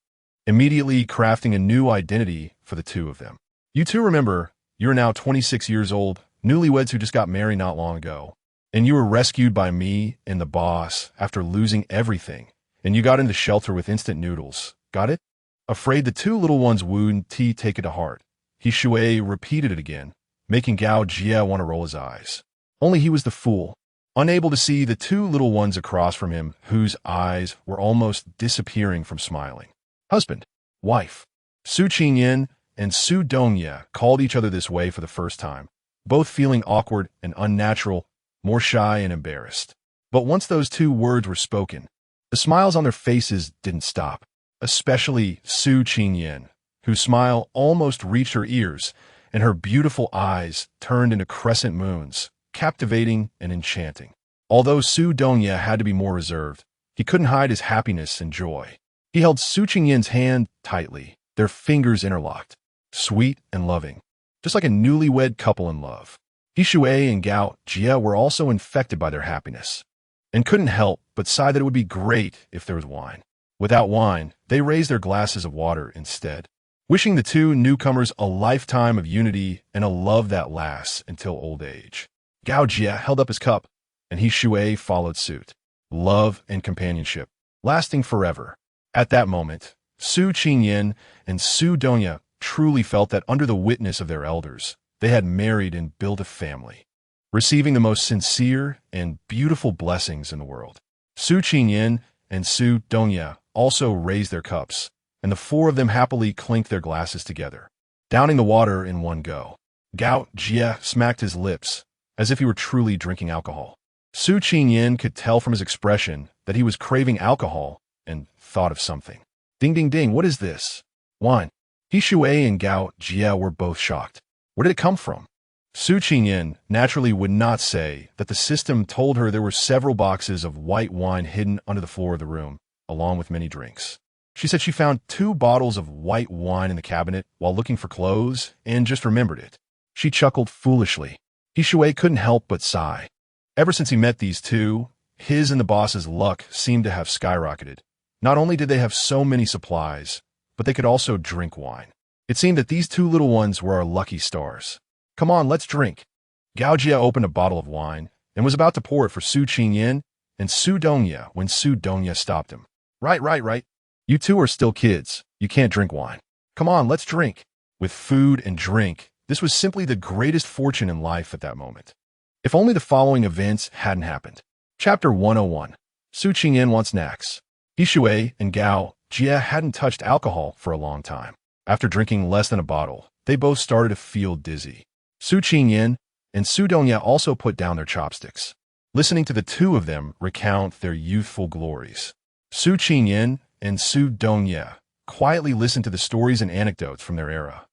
immediately crafting a new identity for the two of them. You two remember, you're now 26 years old, newlyweds who just got married not long ago, and you were rescued by me and the boss after losing everything, and you got into shelter with instant noodles. Got it? Afraid the two little ones wouldn't take it to heart, Ishui repeated it again, making Gao Jie want to roll his eyes. Only he was the fool, unable to see the two little ones across from him whose eyes were almost disappearing from smiling. Husband, wife. Su Qingyin and Su Dongye called each other this way for the first time, both feeling awkward and unnatural, more shy and embarrassed. But once those two words were spoken, the smiles on their faces didn't stop, especially Su Qingyin, whose smile almost reached her ears, and her beautiful eyes turned into crescent moons, captivating and enchanting. Although Su Dongye had to be more reserved, he couldn't hide his happiness and joy. He held Su Qingyin's hand tightly, their fingers interlocked, sweet and loving, just like a newlywed couple in love. Ishui and Gao Jie were also infected by their happiness, and couldn't help but sigh that it would be great if there was wine. Without wine, they raised their glasses of water instead, wishing the two newcomers a lifetime of unity and a love that lasts until old age. Gao Jie held up his cup, and Ishui followed suit. Love and companionship, lasting forever. At that moment, Su Qingyin and Su Dongye truly felt that under the witness of their elders, they had married and built a family, receiving the most sincere and beautiful blessings in the world. Su Qingyin and Su Dongye also raised their cups, and the four of them happily clinked their glasses together, downing the water in one go. Gao Jie smacked his lips, as if he were truly drinking alcohol. Su Qingyin could tell from his expression that he was craving alcohol and thought of something. Ding ding ding, what is this? Wine. Ishui and Gao Jie were both shocked. Where did it come from? Su Qingyin naturally would not say that the system told her there were several boxes of white wine hidden under the floor of the room, along with many drinks. She said she found 2 bottles of white wine in the cabinet while looking for clothes and just remembered it. She chuckled foolishly. Ishui couldn't help but sigh. Ever since he met these two, his and the boss's luck seemed to have skyrocketed. Not only did they have so many supplies, but they could also drink wine. It seemed that these two little ones were our lucky stars. Come on, let's drink. Gao Jie opened a bottle of wine and was about to pour it for Su Qingyin and Su Dongye when Su Dongye stopped him. Right. You two are still kids. You can't drink wine. Come on, let's drink. With food and drink, this was simply the greatest fortune in life at that moment. If only the following events hadn't happened. Chapter 101. Su Qingyin wants snacks. Ishui and Gao Jie hadn't touched alcohol for a long time. After drinking less than a bottle, they both started to feel dizzy. Su Qingyin and Su Dongye also put down their chopsticks, listening to the two of them recount their youthful glories. Su Qingyin and Su Dongye quietly listened to the stories and anecdotes from their era,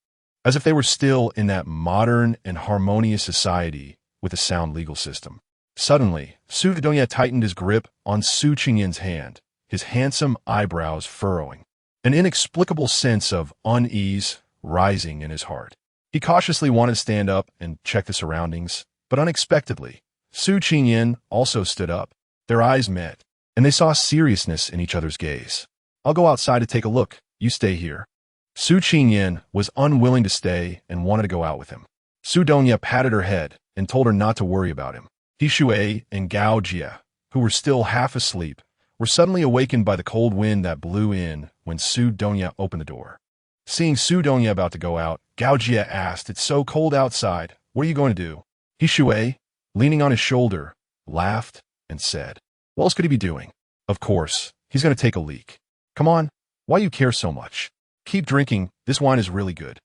as if they were still in that modern and harmonious society with a sound legal system. Suddenly, Su Dongye tightened his grip on Su Qingyin's hand, his handsome eyebrows furrowing, an inexplicable sense of unease rising in his heart. He cautiously wanted to stand up and check the surroundings, but unexpectedly, Su Qingyin also stood up. Their eyes met, and they saw seriousness in each other's gaze. I'll go outside to take a look. You stay here. Su Qingyan was unwilling to stay and wanted to go out with him. Su Donya patted her head and told her not to worry about him. He Shui and Gao Jie, who were still half asleep, were suddenly awakened by the cold wind that blew in when Su Donya opened the door. Seeing Su Donya about to go out, Gao Jie asked, "It's so cold outside. What are you going to do?" He Shui, leaning on his shoulder, laughed and said, "What else could he be doing? Of course, he's going to take a leak. Come on, why you care so much? Keep drinking, this wine is really good.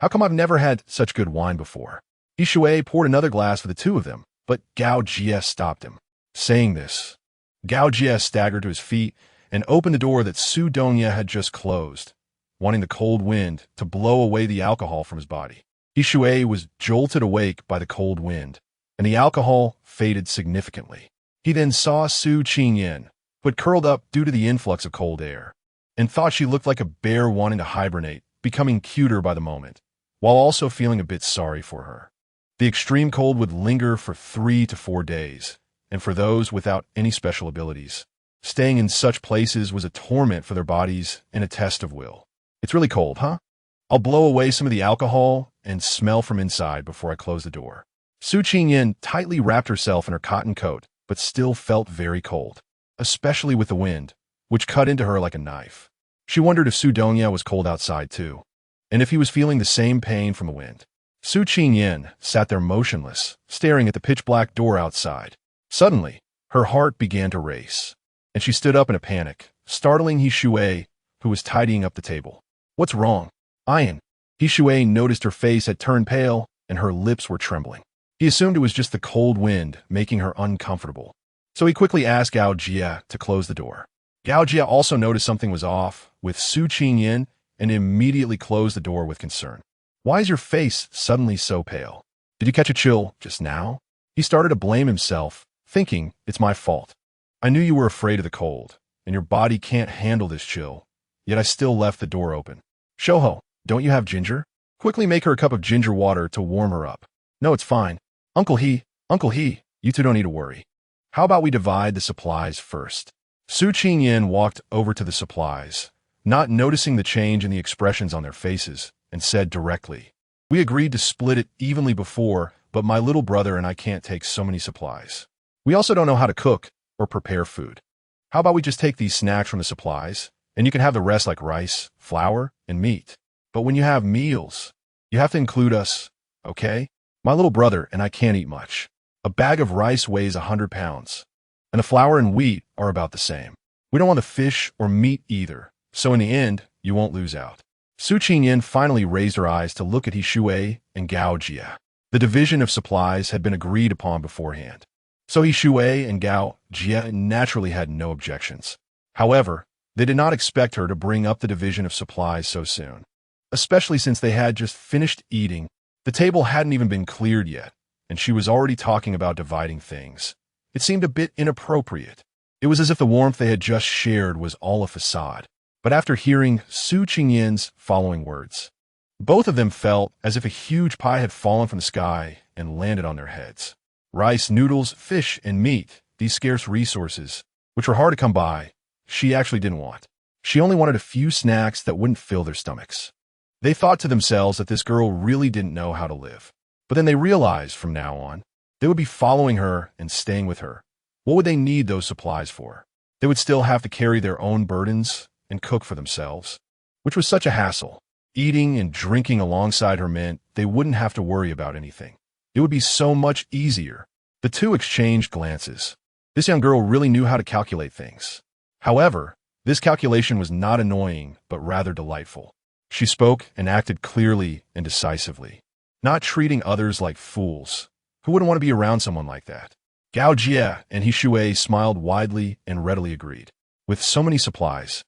How come I've never had such good wine before?" He Shui poured another glass for the two of them, but Gao Jie stopped him. Saying this, Gao Jie staggered to his feet and opened the door that Su Donya had just closed, wanting the cold wind to blow away the alcohol from his body. He Shui was jolted awake by the cold wind, and the alcohol faded significantly. He then saw Su Qingyan, who had curled up due to the influx of cold air, and thought she looked like a bear wanting to hibernate, becoming cuter by the moment, while also feeling a bit sorry for her. The extreme cold would linger for 3 to 4 days, and for those without any special abilities, staying in such places was a torment for their bodies and a test of will. "It's really cold, huh? I'll blow away some of the alcohol and smell from inside before I close the door." Su Qingyan tightly wrapped herself in her cotton coat, but still felt very cold, especially with the wind, which cut into her like a knife. She wondered if Su Donya was cold outside too, and if he was feeling the same pain from the wind. Su Qingyan sat there motionless, staring at the pitch-black door outside. Suddenly, her heart began to race, and she stood up in a panic, startling He Shui, who was tidying up the table. "What's wrong, Ian?" He Shui noticed her face had turned pale and her lips were trembling. He assumed it was just the cold wind making her uncomfortable, so he quickly asked Gao Jie to close the door. Gao Jie also noticed something was off with Su Qingyan and immediately closed the door with concern. "Why is your face suddenly so pale? Did you catch a chill just now?" He started to blame himself, thinking, "It's my fault. I knew you were afraid of the cold, and your body can't handle this chill, yet I still left the door open. Shoho, don't you have ginger? Quickly make her a cup of ginger water to warm her up." "No, it's fine. Uncle He, you two don't need to worry. How about we divide the supplies first?" Su Qingyan walked over to the supplies, not noticing the change in the expressions on their faces, and said directly, "We agreed to split it evenly before, but my little brother and I can't take so many supplies. We also don't know how to cook or prepare food. How about we just take these snacks from the supplies, and you can have the rest like rice, flour, and meat. But when you have meals, you have to include us, okay? My little brother and I can't eat much. A bag of rice weighs 100 pounds, and the flour and wheat are about the same. We don't want the fish or meat either, so in the end, you won't lose out." Su Qingyan finally raised her eyes to look at He Shui and Gao Jie. The division of supplies had been agreed upon beforehand, so He Shui and Gao Jie naturally had no objections. However, they did not expect her to bring up the division of supplies so soon, especially since they had just finished eating. The table hadn't even been cleared yet, and she was already talking about dividing things. It seemed a bit inappropriate. It was as if the warmth they had just shared was all a facade. But after hearing Su Qingyan's following words, both of them felt as if a huge pie had fallen from the sky and landed on their heads. Rice, noodles, fish, and meat, these scarce resources, which were hard to come by, she actually didn't want. She only wanted a few snacks that wouldn't fill their stomachs. They thought to themselves that this girl really didn't know how to live. But then they realized from now on, they would be following her and staying with her. What would they need those supplies for? They would still have to carry their own burdens and cook for themselves, which was such a hassle. Eating and drinking alongside her meant they wouldn't have to worry about anything. It would be so much easier. The two exchanged glances. This young girl really knew how to calculate things. However, this calculation was not annoying, but rather delightful. She spoke and acted clearly and decisively, not treating others like fools. Who wouldn't want to be around someone like that? Gao Jie and He Shui smiled widely and readily agreed. With so many supplies,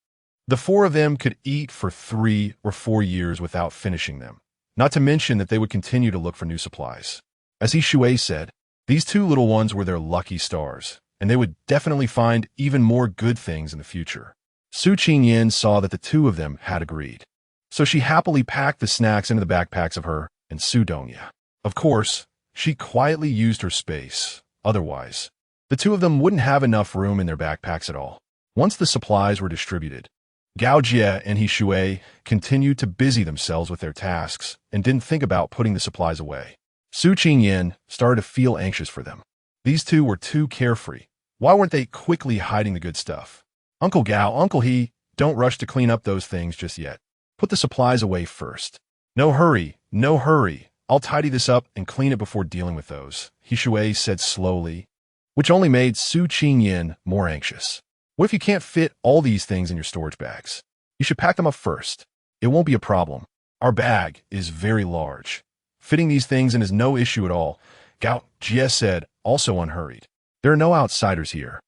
the four of them could eat for 3 or 4 years without finishing them, not to mention that they would continue to look for new supplies. As He Shui said, these two little ones were their lucky stars, and they would definitely find even more good things in the future. Su Qingyan saw that the two of them had agreed, so she happily packed the snacks into the backpacks of her and Su Donya. Of course, she quietly used her space. Otherwise, the two of them wouldn't have enough room in their backpacks at all. Once the supplies were distributed, Gao Jie and He Shui continued to busy themselves with their tasks and didn't think about putting the supplies away. Su Qingyan started to feel anxious for them. These two were too carefree. Why weren't they quickly hiding the good stuff? Uncle Gao, Uncle He, don't rush to clean up those things just yet. Put the supplies away first. No hurry, no hurry. I'll tidy this up and clean it before dealing with those, He Shui said slowly, which only made Su Qingyan more anxious. What if you can't fit all these things in your storage bags? You should pack them up first. It won't be a problem. Our bag is very large. Fitting these things in is no issue at all, Gao Jie said, also unhurried. There are no outsiders here.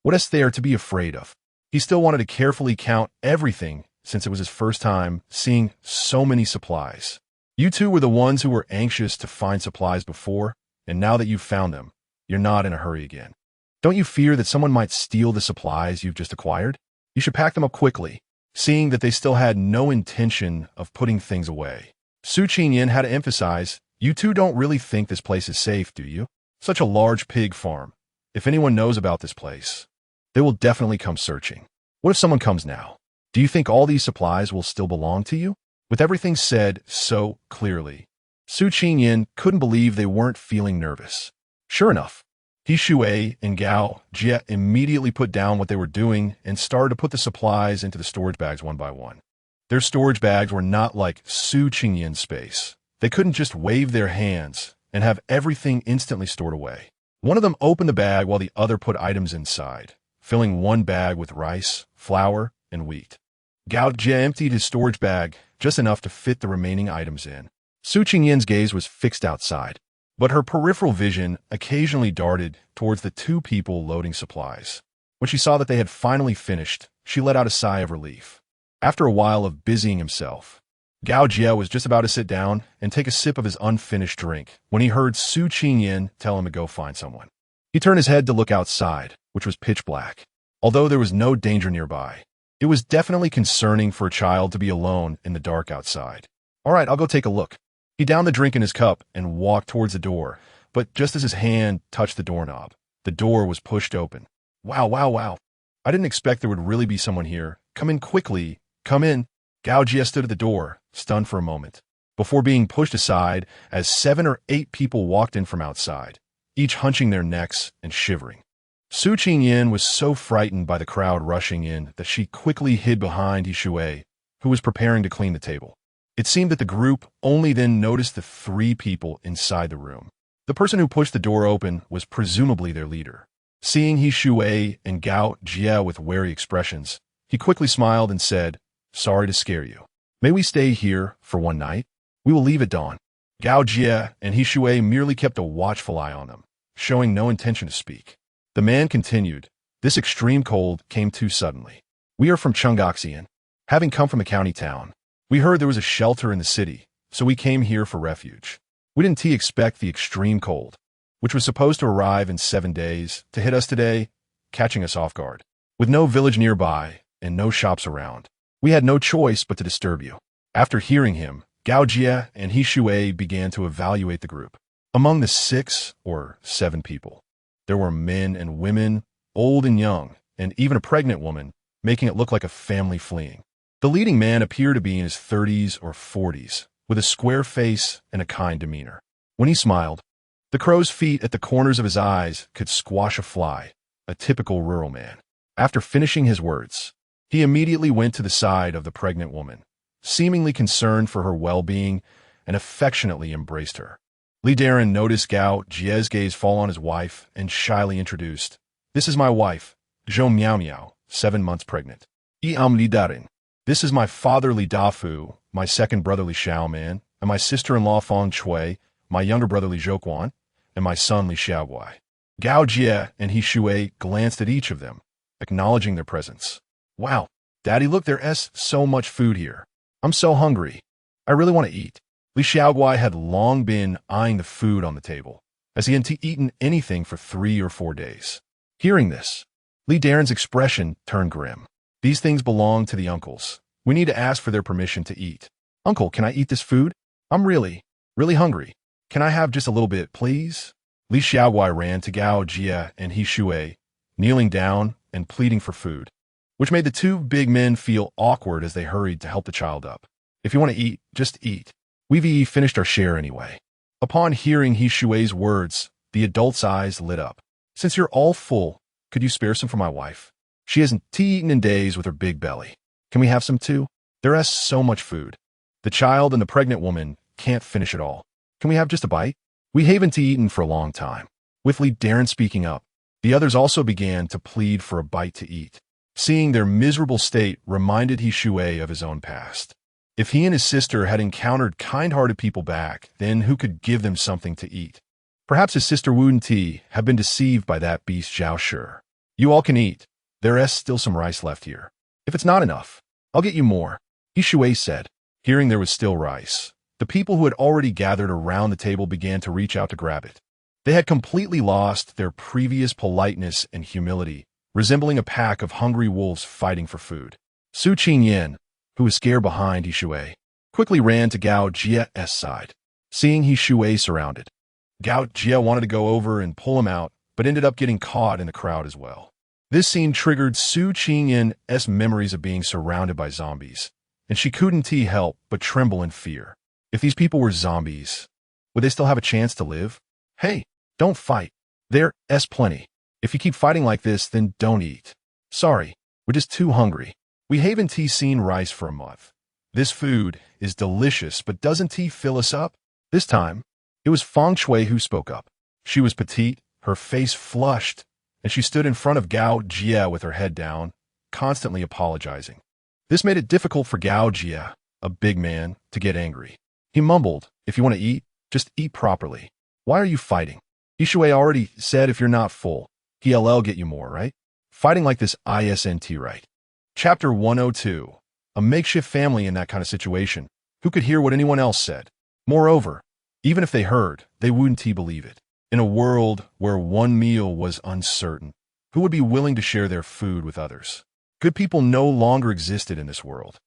What is there to be afraid of? He still wanted to carefully count everything since it was his first time seeing so many supplies. You two were the ones who were anxious to find supplies before, and now that you've found them, you're not in a hurry again. Don't you fear that someone might steal the supplies you've just acquired? You should pack them up quickly, seeing that they still had no intention of putting things away. Su Qingyan had to emphasize, you two don't really think this place is safe, do you? Such a large pig farm. If anyone knows about this place, they will definitely come searching. What if someone comes now? Do you think all these supplies will still belong to you? With everything said so clearly, Su Qingyan couldn't believe they weren't feeling nervous. Sure enough, He Shui and Gao Jie immediately put down what they were doing and started to put the supplies into the storage bags one by one. Their storage bags were not like Su Qingyan's space. They couldn't just wave their hands and have everything instantly stored away. One of them opened the bag while the other put items inside, filling one bag with rice, flour, and wheat. Gao Jie emptied his storage bag just enough to fit the remaining items in. Su Qingyan's gaze was fixed outside, but her peripheral vision occasionally darted towards the two people loading supplies. When she saw that they had finally finished, she let out a sigh of relief. After a while of busying himself, Gao Jie was just about to sit down and take a sip of his unfinished drink when he heard Su Qingyan tell him to go find someone. He turned his head to look outside, which was pitch black. Although there was no danger nearby, it was definitely concerning for a child to be alone in the dark outside. All right, I'll go take a look. He downed the drink in his cup and walked towards the door, but just as his hand touched the doorknob, the door was pushed open. Wow, wow, wow. I didn't expect there would really be someone here. Come in quickly. Come in. Gao Jie stood at the door, stunned for a moment, before being pushed aside as 7 or 8 people walked in from outside, each hunching their necks and shivering. Su Qingyan was so frightened by the crowd rushing in that she quickly hid behind He Shui, who was preparing to clean the table. It seemed that the group only then noticed the 3 people inside the room. The person who pushed the door open was presumably their leader. Seeing He Shui and Gao Jie with wary expressions, he quickly smiled and said, "Sorry to scare you. May we stay here for one night? We will leave at dawn." Gao Jie and He Shui merely kept a watchful eye on them, showing no intention to speak. The man continued, "This extreme cold came too suddenly. We are from Chenggaxian. Having come from a county town, we heard there was a shelter in the city, so we came here for refuge. We didn't expect the extreme cold, which was supposed to arrive in 7 days, to hit us today, catching us off guard. With no village nearby and no shops around, we had no choice but to disturb you." After hearing him, Gao Jie and He Shui began to evaluate the group. Among the 6 or 7 people, there were men and women, old and young, and even a pregnant woman, making it look like a family fleeing. The leading man appeared to be in his 30s or 40s, with a square face and a kind demeanor. When he smiled, the crow's feet at the corners of his eyes could squash a fly, a typical rural man. After finishing his words, he immediately went to the side of the pregnant woman, seemingly concerned for her well-being, and affectionately embraced her. Li Daren noticed Gao Jie's gaze fall on his wife and shyly introduced, "This is my wife, Zhou Miao Miao, 7 months pregnant. Li Daren. This is my father Li Dafu, my second brother Li Xiaoman, and my sister-in-law Fang Chui, my younger brother Li Zhouquan, and my son Li Xiaoguai." Gao Jie and He Shui glanced at each of them, acknowledging their presence. "Wow, Daddy, look, there's so much food here. I'm so hungry. I really want to eat." Li Xiaoguai had long been eyeing the food on the table, as he hadn't eaten anything for 3 or 4 days. Hearing this, Li Daren's expression turned grim. "These things belong to the uncles. We need to ask for their permission to eat. Uncle, can I eat this food? I'm really hungry. Can I have just a little bit, please?" Li Xiaoguai ran to Gao Jie and He Shui, kneeling down and pleading for food. which made the two big men feel awkward as they hurried to help the child up. If you want to eat, just eat. We've finished our share anyway. Upon hearing He Shui's words, the adult's eyes lit up. Since you're all full, could you spare some for my wife? She hasn't eaten in days with her big belly. Can we have some too? There's so much food. The child and the pregnant woman can't finish it all. Can we have just a bite? We haven't eaten for a long time. With Lee Darren speaking up, the others also began to plead for a bite to eat. Seeing their miserable state reminded He Shui of his own past. If he and his sister had encountered kind-hearted people back, then who could give them something to eat? Perhaps his sister Wu Ti had been deceived by that beast Zhao Shi. You all can eat. There's still some rice left here. If it's not enough, I'll get you more, He Shui said. Hearing there was still rice, the people who had already gathered around the table began to reach out to grab it. They had completely lost their previous politeness and humility, resembling a pack of hungry wolves fighting for food. Su Qingyan, who was scared behind He Shui, quickly ran to Gao Jie's side. Seeing He Shui surrounded, Gao Jie wanted to go over and pull him out, but ended up getting caught in the crowd as well. This scene triggered Su Qingyan's memories of being surrounded by zombies, and she couldn't help but tremble in fear. If these people were zombies, would they still have a chance to live? Hey, don't fight. There's plenty. If you keep fighting like this, then don't eat. Sorry, we're just too hungry. We haven't seen rice for a month. This food is delicious, but doesn't fill us up? This time, it was Feng Shui who spoke up. She was petite, her face flushed, and she stood in front of Gao Jie with her head down, constantly apologizing. This made it difficult for Gao Jie, a big man, to get angry. He mumbled, if you want to eat, just eat properly. Why are you fighting? He Shui already said if you're not full, he'll get you more, right? Fighting like this isn't right. Chapter 102. A makeshift family in that kind of situation. Who could hear what anyone else said? Moreover, even if they heard, they wouldn't believe it. In a world where one meal was uncertain, who would be willing to share their food with others? Good people no longer existed in this world.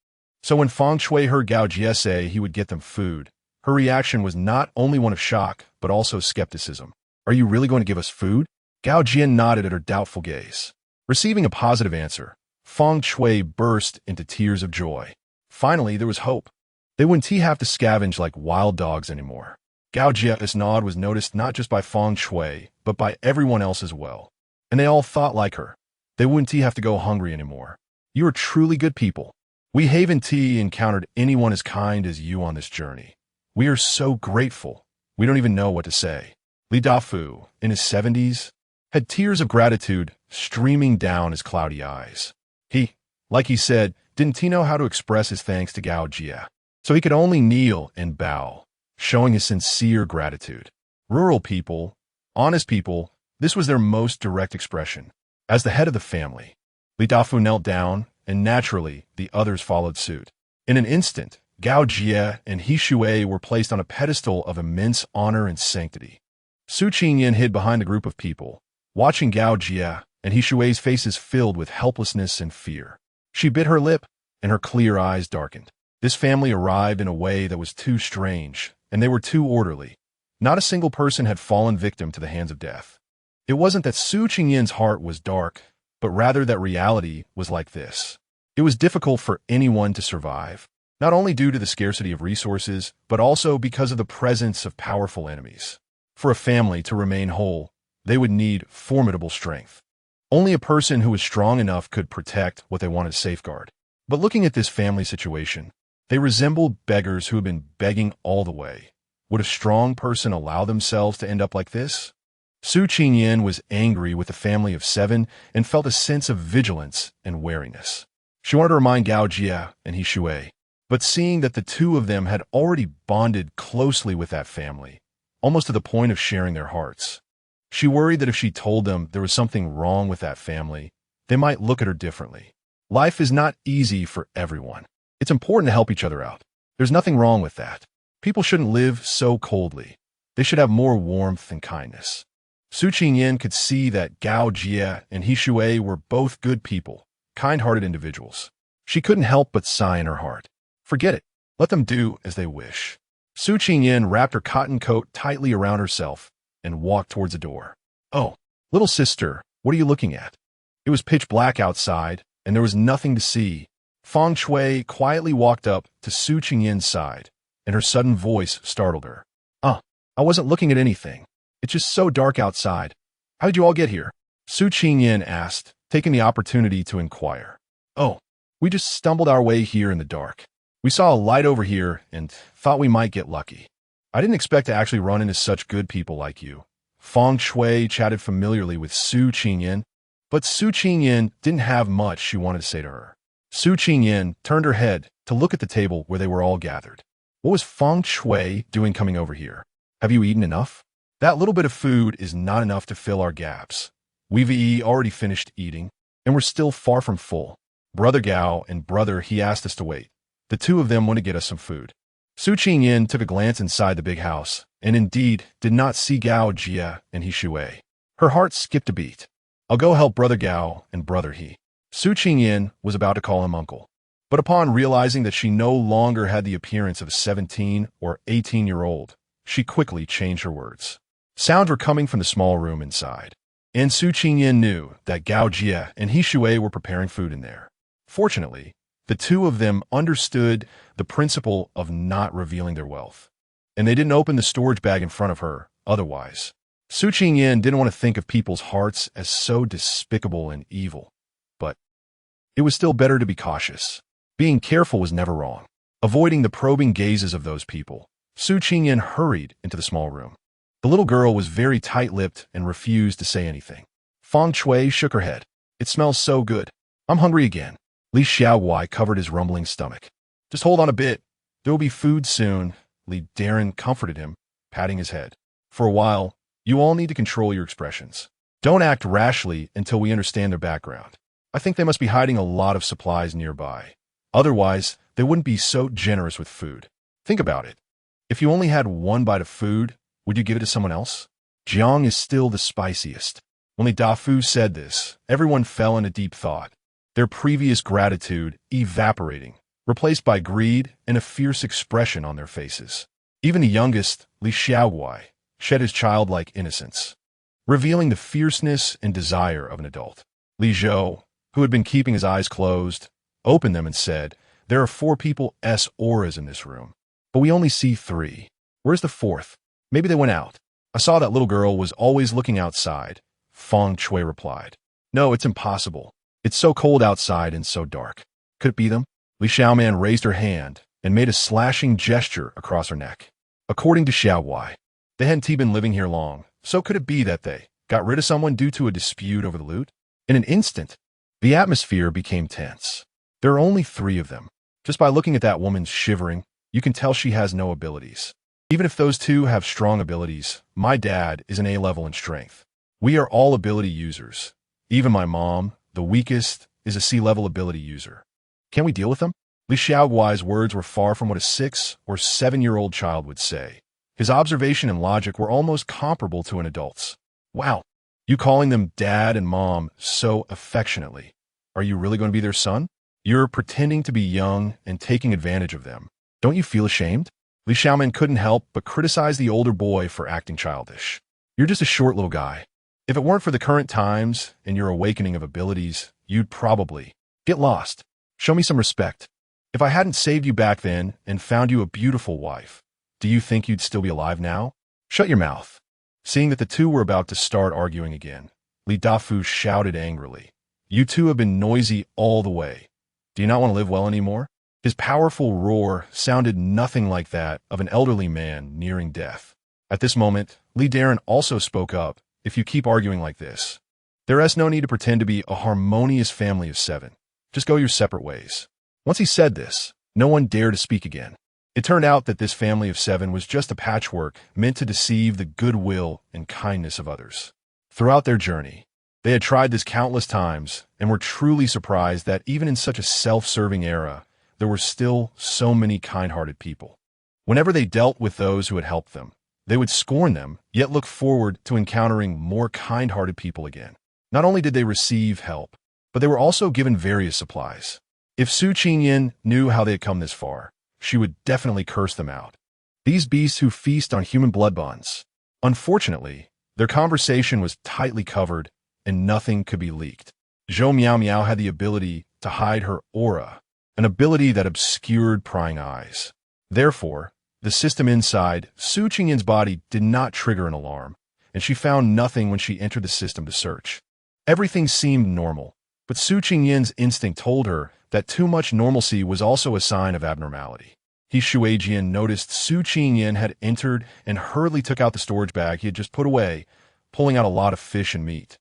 So when Feng Shui heard Gao Jie say he would get them food, her reaction was not only one of shock, but also skepticism. Are you really going to give us food? Gao Jie nodded at her doubtful gaze. Receiving a positive answer, Feng Shui burst into tears of joy. Finally, there was hope. They wouldn't have to scavenge like wild dogs anymore. Gao Jie's nod was noticed not just by Feng Shui, but by everyone else as well. And they all thought like her. They wouldn't have to go hungry anymore. You are truly good people. We haven't encountered anyone as kind as you on this journey. We are so grateful. We don't even know what to say. Li Dafu, in his 70s, had tears of gratitude streaming down his cloudy eyes. He, like he said, didn't know how to express his thanks to Gao Jie, so he could only kneel and bow, showing his sincere gratitude. Rural people, honest people, this was their most direct expression. As the head of the family, Li Dafu knelt down, and naturally, the others followed suit. In an instant, Gao Jie and He Shui were placed on a pedestal of immense honor and sanctity. Su Qingyan hid behind a group of people, watching Gao Jie and He Shui's faces filled with helplessness and fear. She bit her lip, and her clear eyes darkened. This family arrived in a way that was too strange, and they were too orderly. Not a single person had fallen victim to the hands of death. It wasn't that Su Qingyan's heart was dark, but rather that reality was like this. It was difficult for anyone to survive, not only due to the scarcity of resources, but also because of the presence of powerful enemies. For a family to remain whole, they would need formidable strength. Only a person who was strong enough could protect what they wanted to safeguard. But looking at this family situation, they resembled beggars who had been begging all the way. Would a strong person allow themselves to end up like this? Su Qingyan was angry with the family of 7 and felt a sense of vigilance and wariness. She wanted to remind Gao Jie and He Shui, but seeing that the two of them had already bonded closely with that family, almost to the point of sharing their hearts, she worried that if she told them there was something wrong with that family, they might look at her differently. Life is not easy for everyone. It's important to help each other out. There's nothing wrong with that. People shouldn't live so coldly. They should have more warmth and kindness. Su Qingyan could see that Gao Jie and He Shui were both good people, kind-hearted individuals. She couldn't help but sigh in her heart. Forget it. Let them do as they wish. Su Qingyan wrapped her cotton coat tightly around herself and walked towards the door. Oh, little sister, what are you looking at? It was pitch black outside, and there was nothing to see. Feng Shui quietly walked up to Su Qingyin's side, and her sudden voice startled her. I wasn't looking at anything. It's just so dark outside. How did you all get here? Su Qingyin asked, taking the opportunity to inquire. Oh, we just stumbled our way here in the dark. We saw a light over here and thought we might get lucky. I didn't expect to actually run into such good people like you. Feng Shui chatted familiarly with Su Qingyin, but Su Qingyin didn't have much she wanted to say to her. Su Qingyin turned her head to look at the table where they were all gathered. What was Feng Shui doing coming over here? Have you eaten enough? That little bit of food is not enough to fill our gaps. We've already finished eating, and we're still far from full. Brother Gao and Brother He asked us to wait. The two of them want to get us some food. Su Qingyin took a glance inside the big house, and indeed did not see Gao Jia and He Shui. Her heart skipped a beat. I'll go help Brother Gao and Brother He. Su Qingyin was about to call him uncle, but upon realizing that she no longer had the appearance of a 17 or 18-year-old, she quickly changed her words. Sounds were coming from the small room inside, and Su Qingyin knew that Gao Jia and He Shui were preparing food in there. Fortunately, the two of them understood the principle of not revealing their wealth, and they didn't open the storage bag in front of her otherwise. Su Qingyin didn't want to think of people's hearts as so despicable and evil, but it was still better to be cautious. Being careful was never wrong. Avoiding the probing gazes of those people, Su Qingyin hurried into the small room. The little girl was very tight-lipped and refused to say anything. Feng Shui shook her head. It smells so good. I'm hungry again. Li Xiaowai covered his rumbling stomach. Just hold on a bit. There will be food soon, Li Daren comforted him, patting his head. For a while, you all need to control your expressions. Don't act rashly until we understand their background. I think they must be hiding a lot of supplies nearby. Otherwise, they wouldn't be so generous with food. Think about it. If you only had one bite of food, would you give it to someone else? Jiang is still the spiciest. When Li Dafu said this, everyone fell into deep thought, their previous gratitude evaporating, replaced by greed and a fierce expression on their faces. Even the youngest, Li Xiaowai, shed his childlike innocence, revealing the fierceness and desire of an adult. Li Zhou, who had been keeping his eyes closed, opened them and said, there are 4 people's auras in this room, but we only see 3. Where's the 4th? Maybe they went out. I saw that little girl was always looking outside, Feng Shui replied. No, it's impossible. It's so cold outside and so dark. Could it be them? Li Xiaoman raised her hand and made a slashing gesture across her neck. According to Xiaowai, they hadn't been living here long, so could it be that they got rid of someone due to a dispute over the loot? In an instant, the atmosphere became tense. There are only 3 of them. Just by looking at that woman's shivering, you can tell she has no abilities. Even if those 2 have strong abilities, my dad is an A-level in strength. We are all ability users. Even my mom, the weakest, is a C-level ability user. Can we deal with them? Li Xiaowai's words were far from what a 6 or 7-year-old child would say. His observation and logic were almost comparable to an adult's. Wow, you calling them dad and mom so affectionately. Are you really going to be their son? You're pretending to be young and taking advantage of them. Don't you feel ashamed? Li Xiaoman couldn't help but criticize the older boy for acting childish. You're just a short little guy. If it weren't for the current times and your awakening of abilities, you'd probably get lost. Show me some respect. If I hadn't saved you back then and found you a beautiful wife, do you think you'd still be alive now? Shut your mouth. Seeing that the 2 were about to start arguing again, Li Dafu shouted angrily. You 2 have been noisy all the way. Do you not want to live well anymore? His powerful roar sounded nothing like that of an elderly man nearing death. At this moment, Li Daren also spoke up. If you keep arguing like this, there is no need to pretend to be a harmonious family of 7. Just go your separate ways. Once he said this, no one dared to speak again. It turned out that this family of 7 was just a patchwork meant to deceive the goodwill and kindness of others. Throughout their journey, they had tried this countless times and were truly surprised that even in such a self-serving era, there were still so many kind-hearted people. Whenever they dealt with those who had helped them, they would scorn them, yet look forward to encountering more kind-hearted people again. Not only did they receive help, but they were also given various supplies. If Su Qingyin knew how they had come this far, she would definitely curse them out. These beasts who feast on human blood bonds. Unfortunately, their conversation was tightly covered and nothing could be leaked. Zhou Miao Miao had the ability to hide her aura, an ability that obscured prying eyes. Therefore, the system inside Su Qingyan's body did not trigger an alarm, and she found nothing when she entered the system to search. Everything seemed normal, but Su Qingyan's instinct told her that too much normalcy was also a sign of abnormality. He Shuijian noticed Su Qingyan had entered and hurriedly took out the storage bag he had just put away, pulling out a lot of fish and meat,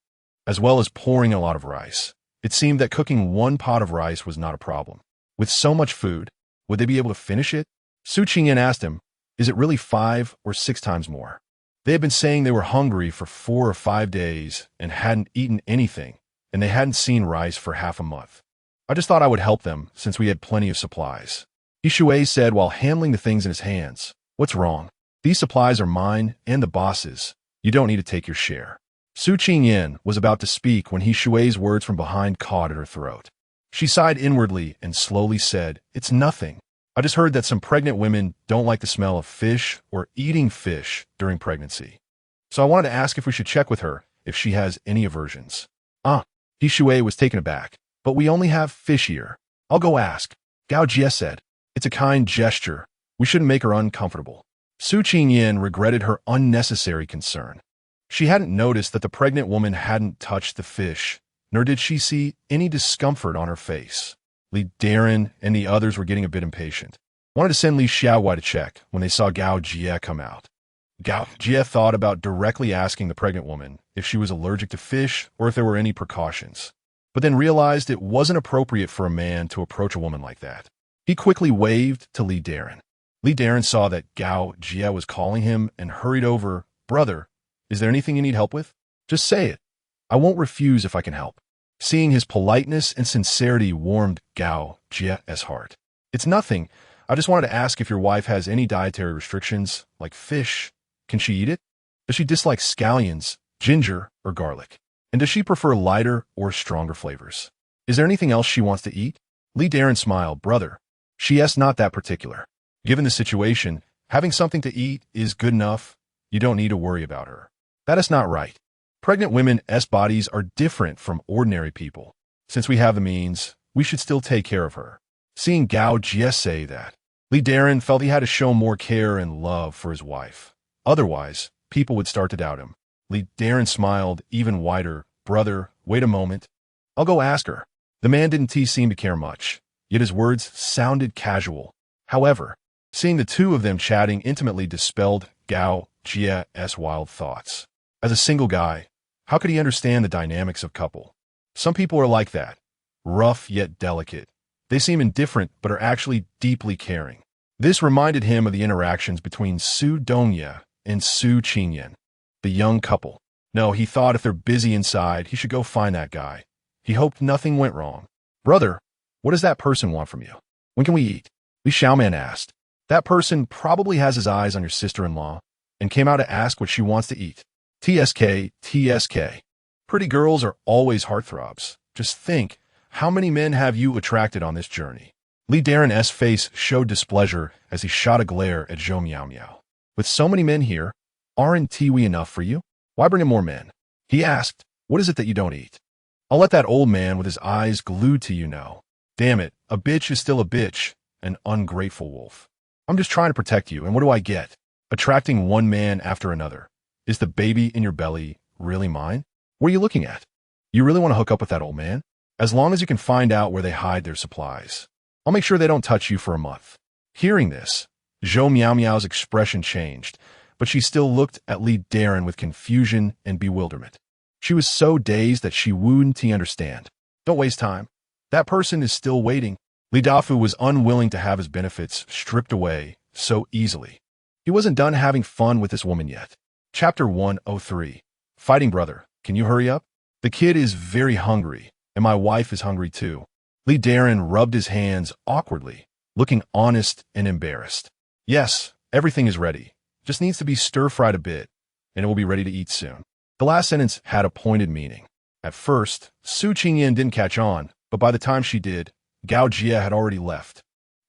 as well as pouring a lot of rice. It seemed that cooking one pot of rice was not a problem. With so much food, would they be able to finish it? Su Qingyan asked him, is it really 5 or 6 times more? They had been saying they were hungry for 4 or 5 days and hadn't eaten anything, and they hadn't seen rice for half a month. I just thought I would help them since we had plenty of supplies. Yishui said while handling the things in his hands. What's wrong? These supplies are mine and the boss's. You don't need to take your share. Su Qingyan was about to speak when Yishui's words from behind caught at her throat. She sighed inwardly and slowly said, it's nothing. I just heard that some pregnant women don't like the smell of fish or eating fish during pregnancy. So I wanted to ask if we should check with her if she has any aversions. Yishui was taken aback. But we only have fish here. I'll go ask. Gao Jie said. It's a kind gesture. We shouldn't make her uncomfortable. Su Qingyan regretted her unnecessary concern. She hadn't noticed that the pregnant woman hadn't touched the fish, nor did she see any discomfort on her face. Li Darren and the others were getting a bit impatient. Wanted to send Li Xiaowai to check when they saw Gao Jie come out. Gao Jie thought about directly asking the pregnant woman if she was allergic to fish or if there were any precautions, but then realized it wasn't appropriate for a man to approach a woman like that. He quickly waved to Li Darren. Li Darren saw that Gao Jie was calling him and hurried over. Brother, is there anything you need help with? Just say it. I won't refuse if I can help. Seeing his politeness and sincerity warmed Gao Jie's heart. It's nothing. I just wanted to ask if your wife has any dietary restrictions, like fish. Can she eat it? Does she dislike scallions, ginger, or garlic? And does she prefer lighter or stronger flavors? Is there anything else she wants to eat? Li Darren smiled. Brother, she's not that particular. Given the situation, having something to eat is good enough. You don't need to worry about her. That is not right. Pregnant women's bodies are different from ordinary people. Since we have the means, we should still take care of her. Seeing Gao Jie say that, Li Darren felt he had to show more care and love for his wife. Otherwise, people would start to doubt him. Li Darren smiled even wider. Brother, wait a moment. I'll go ask her. The man didn't seem to care much, yet his words sounded casual. However, seeing the two of them chatting intimately dispelled Gao Jie's wild thoughts. As a single guy, how could he understand the dynamics of couple? Some people are like that, rough yet delicate. They seem indifferent but are actually deeply caring. This reminded him of the interactions between Su Dongye and Su Qingyan, the young couple. No, he thought if they're busy inside, he should go find that guy. He hoped nothing went wrong. Brother, what does that person want from you? When can we eat? Li Xiaoman asked. That person probably has his eyes on your sister-in-law and came out to ask what she wants to eat. TSK. Pretty girls are always heartthrobs. Just think, how many men have you attracted on this journey? Li Darren's face showed displeasure as he shot a glare at Zhou Miao Miao. With so many men here, aren't we enough for you? Why bring in more men? He asked, what is it that you don't eat? I'll let that old man with his eyes glued to you know. Damn it, a bitch is still a bitch, an ungrateful wolf. I'm just trying to protect you, and what do I get? Attracting one man after another. Is the baby in your belly really mine? What are you looking at? You really want to hook up with that old man? As long as you can find out where they hide their supplies. I'll make sure they don't touch you for a month. Hearing this, Zhou Miao Miao's expression changed, but she still looked at Li Darren with confusion and bewilderment. She was so dazed that she wouldn't understand. Don't waste time. That person is still waiting. Li Dafu was unwilling to have his benefits stripped away so easily. He wasn't done having fun with this woman yet. Chapter 103. Fighting brother, can you hurry up? The kid is very hungry, and my wife is hungry too. Li Darren rubbed his hands awkwardly, looking honest and embarrassed. Yes, everything is ready. Just needs to be stir-fried a bit, and it will be ready to eat soon. The last sentence had a pointed meaning. At first, Su Qingyan didn't catch on, but by the time she did, Gao Jie had already left,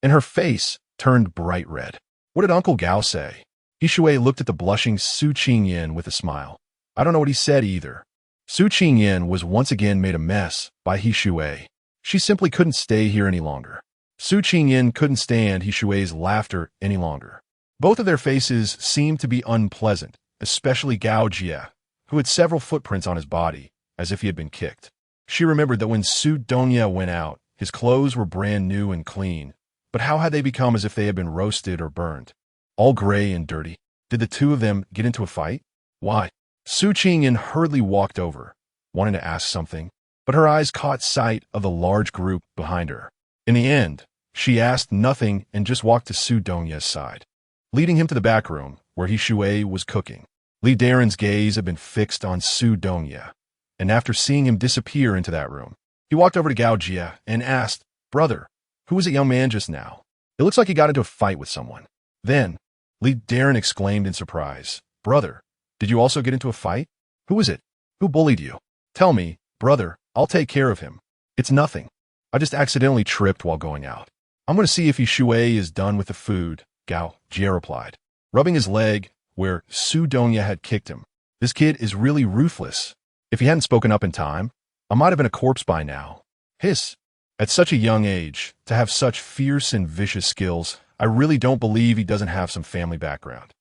and her face turned bright red. What did Uncle Gao say? Yishui looked at the blushing Su Qingyan with a smile. I don't know what he said either. Su Qingyan was once again made a mess by Yishui. She simply couldn't stay here any longer. Su Qingyin couldn't stand He Shui's laughter any longer. Both of their faces seemed to be unpleasant, especially Gao Jie, who had several footprints on his body, as if he had been kicked. She remembered that when Su Dongye went out, his clothes were brand new and clean, but how had they become as if they had been roasted or burned? All gray and dirty. Did the two of them get into a fight? Why? Su Qingyin hurriedly walked over, wanting to ask something, but her eyes caught sight of the large group behind her. In the end, she asked nothing and just walked to Su Dongye's side, leading him to the back room where He Shui was cooking. Li Daren's gaze had been fixed on Su Dongye, and after seeing him disappear into that room, he walked over to Gao Jie and asked, "Brother, who was that young man just now? It looks like he got into a fight with someone." Then, Li Daren exclaimed in surprise, "Brother, did you also get into a fight? Who was it? Who bullied you? Tell me, brother, I'll take care of him." "It's nothing. I just accidentally tripped while going out. I'm going to see if He Shui is done with the food," Gao Jie replied, rubbing his leg where Su Dongye had kicked him. "This kid is really ruthless. If he hadn't spoken up in time, I might have been a corpse by now." Hiss. At such a young age, to have such fierce and vicious skills, I really don't believe he doesn't have some family background.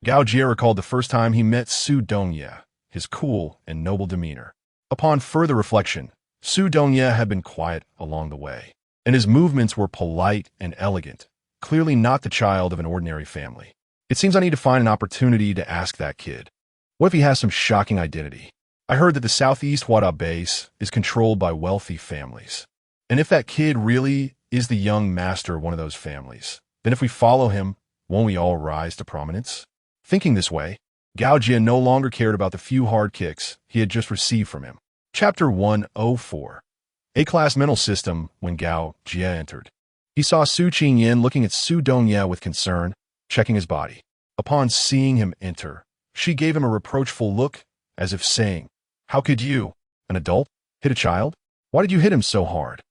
Gao Jie recalled the first time he met Su Dongye, his cool and noble demeanor. Upon further reflection, Su Dongye had been quiet along the way, and his movements were polite and elegant, clearly not the child of an ordinary family. It seems I need to find an opportunity to ask that kid. What if he has some shocking identity? I heard that the Southeast Wada base is controlled by wealthy families. And if that kid really is the young master of one of those families, then if we follow him, won't we all rise to prominence? Thinking this way, Gao Jie no longer cared about the few hard kicks he had just received from him. Chapter 104. A-class mental system. When Gao Jie entered, he saw Su Qingyin looking at Su Dongye with concern, checking his body. Upon seeing him enter, she gave him a reproachful look, as if saying, "How could you, an adult, hit a child? Why did you hit him so hard?"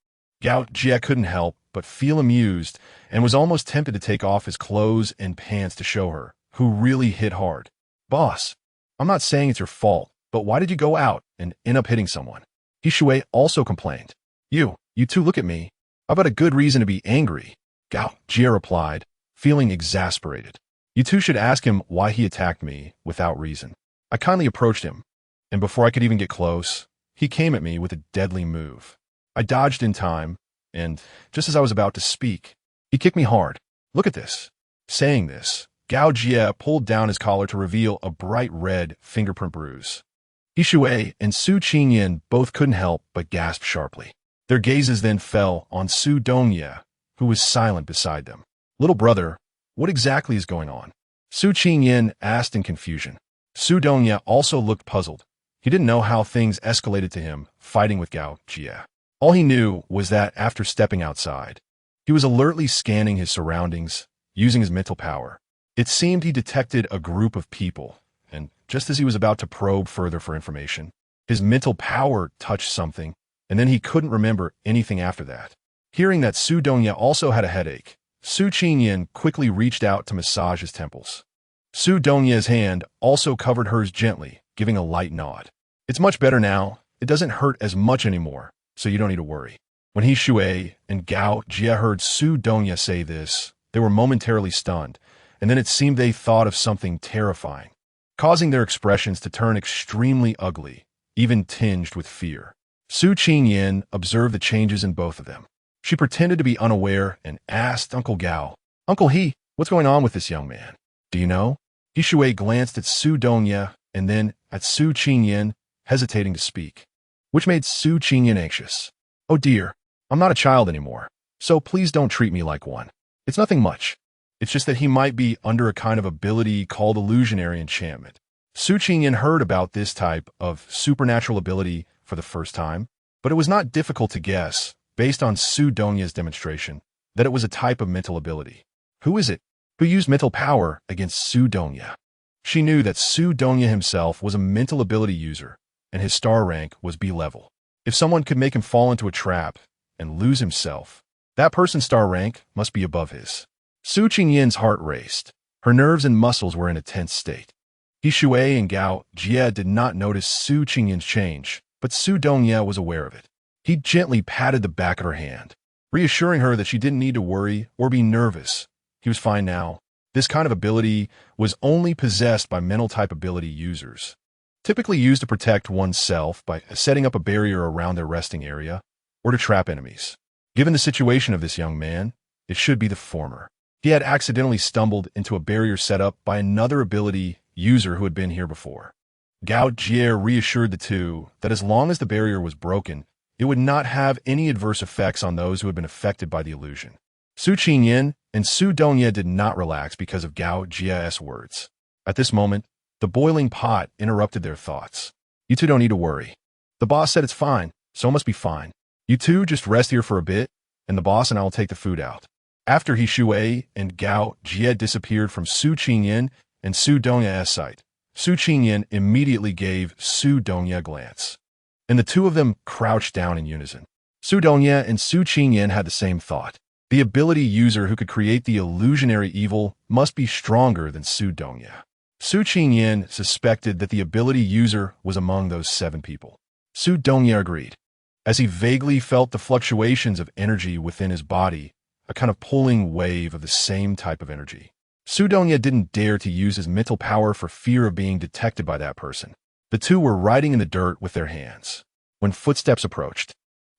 Gao Jie couldn't help but feel amused and was almost tempted to take off his clothes and pants to show her who really hit hard. "Boss, I'm not saying it's your fault, but why did you go out and end up hitting someone?" He Shui also complained. You two look at me. I've got a good reason to be angry," Gao Jie replied, feeling exasperated. "You two should ask him why he attacked me without reason. I kindly approached him, and before I could even get close, he came at me with a deadly move. I dodged in time, and just as I was about to speak, he kicked me hard. Look at this." Saying this, Gao Jie pulled down his collar to reveal a bright red fingerprint bruise. He Shui and Su Qingyin both couldn't help but gasp sharply. Their gazes then fell on Su Dongye, who was silent beside them. "Little brother, what exactly is going on?" Su Qingyin asked in confusion. Su Dongye also looked puzzled. He didn't know how things escalated to him fighting with Gao Jie. All he knew was that after stepping outside, he was alertly scanning his surroundings, using his mental power. It seemed he detected a group of people, and just as he was about to probe further for information, his mental power touched something, and then he couldn't remember anything after that. Hearing that Su Dongye also had a headache, Su Qingyin quickly reached out to massage his temples. Su Dongye's hand also covered hers gently, giving a light nod. "It's much better now. It doesn't hurt as much anymore, so you don't need to worry." When He Shui and Gao Jie heard Su Dongye say this, they were momentarily stunned, and then it seemed they thought of something terrifying, causing their expressions to turn extremely ugly, even tinged with fear. Su Qingyin observed the changes in both of them. She pretended to be unaware and asked Uncle Gao, "Uncle He, what's going on with this young man? Do you know?" He Shui glanced at Su Dongye and then at Su Qingyin, hesitating to speak, which made Su Qingyin anxious. "Oh dear, I'm not a child anymore, so please don't treat me like one. It's nothing much. It's just that he might be under a kind of ability called illusionary enchantment." Su Qingyin heard about this type of supernatural ability for the first time, but it was not difficult to guess, based on Su Dongye's demonstration, that it was a type of mental ability. Who is it who used mental power against Su Dongye? She knew that Su Dongye himself was a mental ability user, and his star rank was B level. If someone could make him fall into a trap and lose himself, that person's star rank must be above his. Su Qingyin's heart raced. Her nerves and muscles were in a tense state. He Shui and Gao Jie did not notice Su Qingyin's change, but Su Dongye was aware of it. He gently patted the back of her hand, reassuring her that she didn't need to worry or be nervous. He was fine now. This kind of ability was only possessed by mental-type ability users, typically used to protect oneself by setting up a barrier around their resting area or to trap enemies. Given the situation of this young man, it should be the former. He had accidentally stumbled into a barrier set up by another ability user who had been here before. Gao Jie reassured the two that as long as the barrier was broken, it would not have any adverse effects on those who had been affected by the illusion. Su Qingyan and Su Dongye did not relax because of Gao Jie's words. At this moment, the boiling pot interrupted their thoughts. You two don't need to worry. The boss said it's fine, so it must be fine. You two just rest here for a bit, and the boss and I will take the food out. After He Shui and Gao Jie disappeared from Su Qingyan and Su Dongye's sight, Su Qingyan immediately gave Su Dongye a glance, and the two of them crouched down in unison. Su Dongye and Su Qingyan had the same thought. The ability user who could create the illusionary evil must be stronger than Su Dongye. Su Qingyan suspected that the ability user was among those 7 people. Su Dongye agreed, as he vaguely felt the fluctuations of energy within his body, a kind of pulling wave of the same type of energy. Su Dongye didn't dare to use his mental power for fear of being detected by that person. The two were writing in the dirt with their hands. When footsteps approached,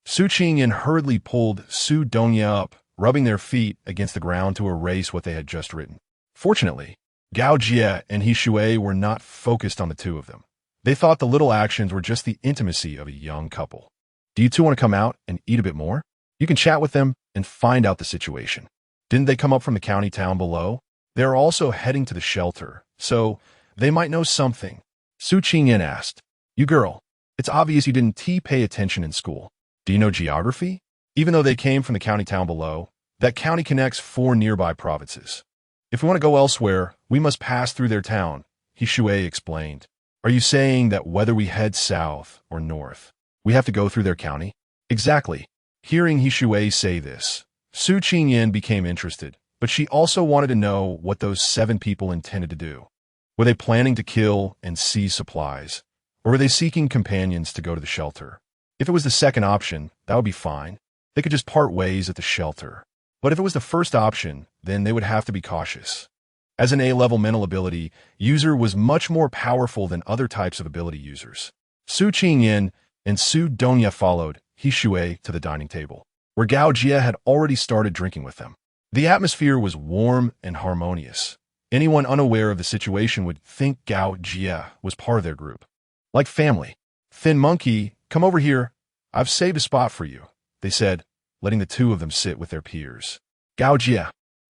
Su Qingyan hurriedly pulled Su Dongye up, rubbing their feet against the ground to erase what they had just written. Fortunately, Gao Jie and He Shui were not focused on the two of them. They thought the little actions were just the intimacy of a young couple. Do you two want to come out and eat a bit more? You can chat with them and find out the situation. Didn't they come up from the county town below? They're also heading to the shelter, so they might know something. Su Qingyan asked, You girl, it's obvious you didn't pay attention in school. Do you know geography? Even though they came from the county town below, that county connects 4 nearby provinces. If we want to go elsewhere, we must pass through their town, He Shui explained. Are you saying that whether we head south or north, we have to go through their county? Exactly. Hearing He Shui say this, Su Qingyan became interested, but she also wanted to know what those 7 people intended to do. Were they planning to kill and seize supplies, or were they seeking companions to go to the shelter? If it was the second option, that would be fine. They could just part ways at the shelter. But if it was the first option, then they would have to be cautious. As an A-level mental ability, user was much more powerful than other types of ability users. Su Qingyan and Su Dongye followed He Shui to the dining table, where Gao Jie had already started drinking with them. The atmosphere was warm and harmonious. Anyone unaware of the situation would think Gao Jie was part of their group. Like family. Thin Monkey, come over here. I've saved a spot for you, they said, letting the two of them sit with their peers. Gao Jie,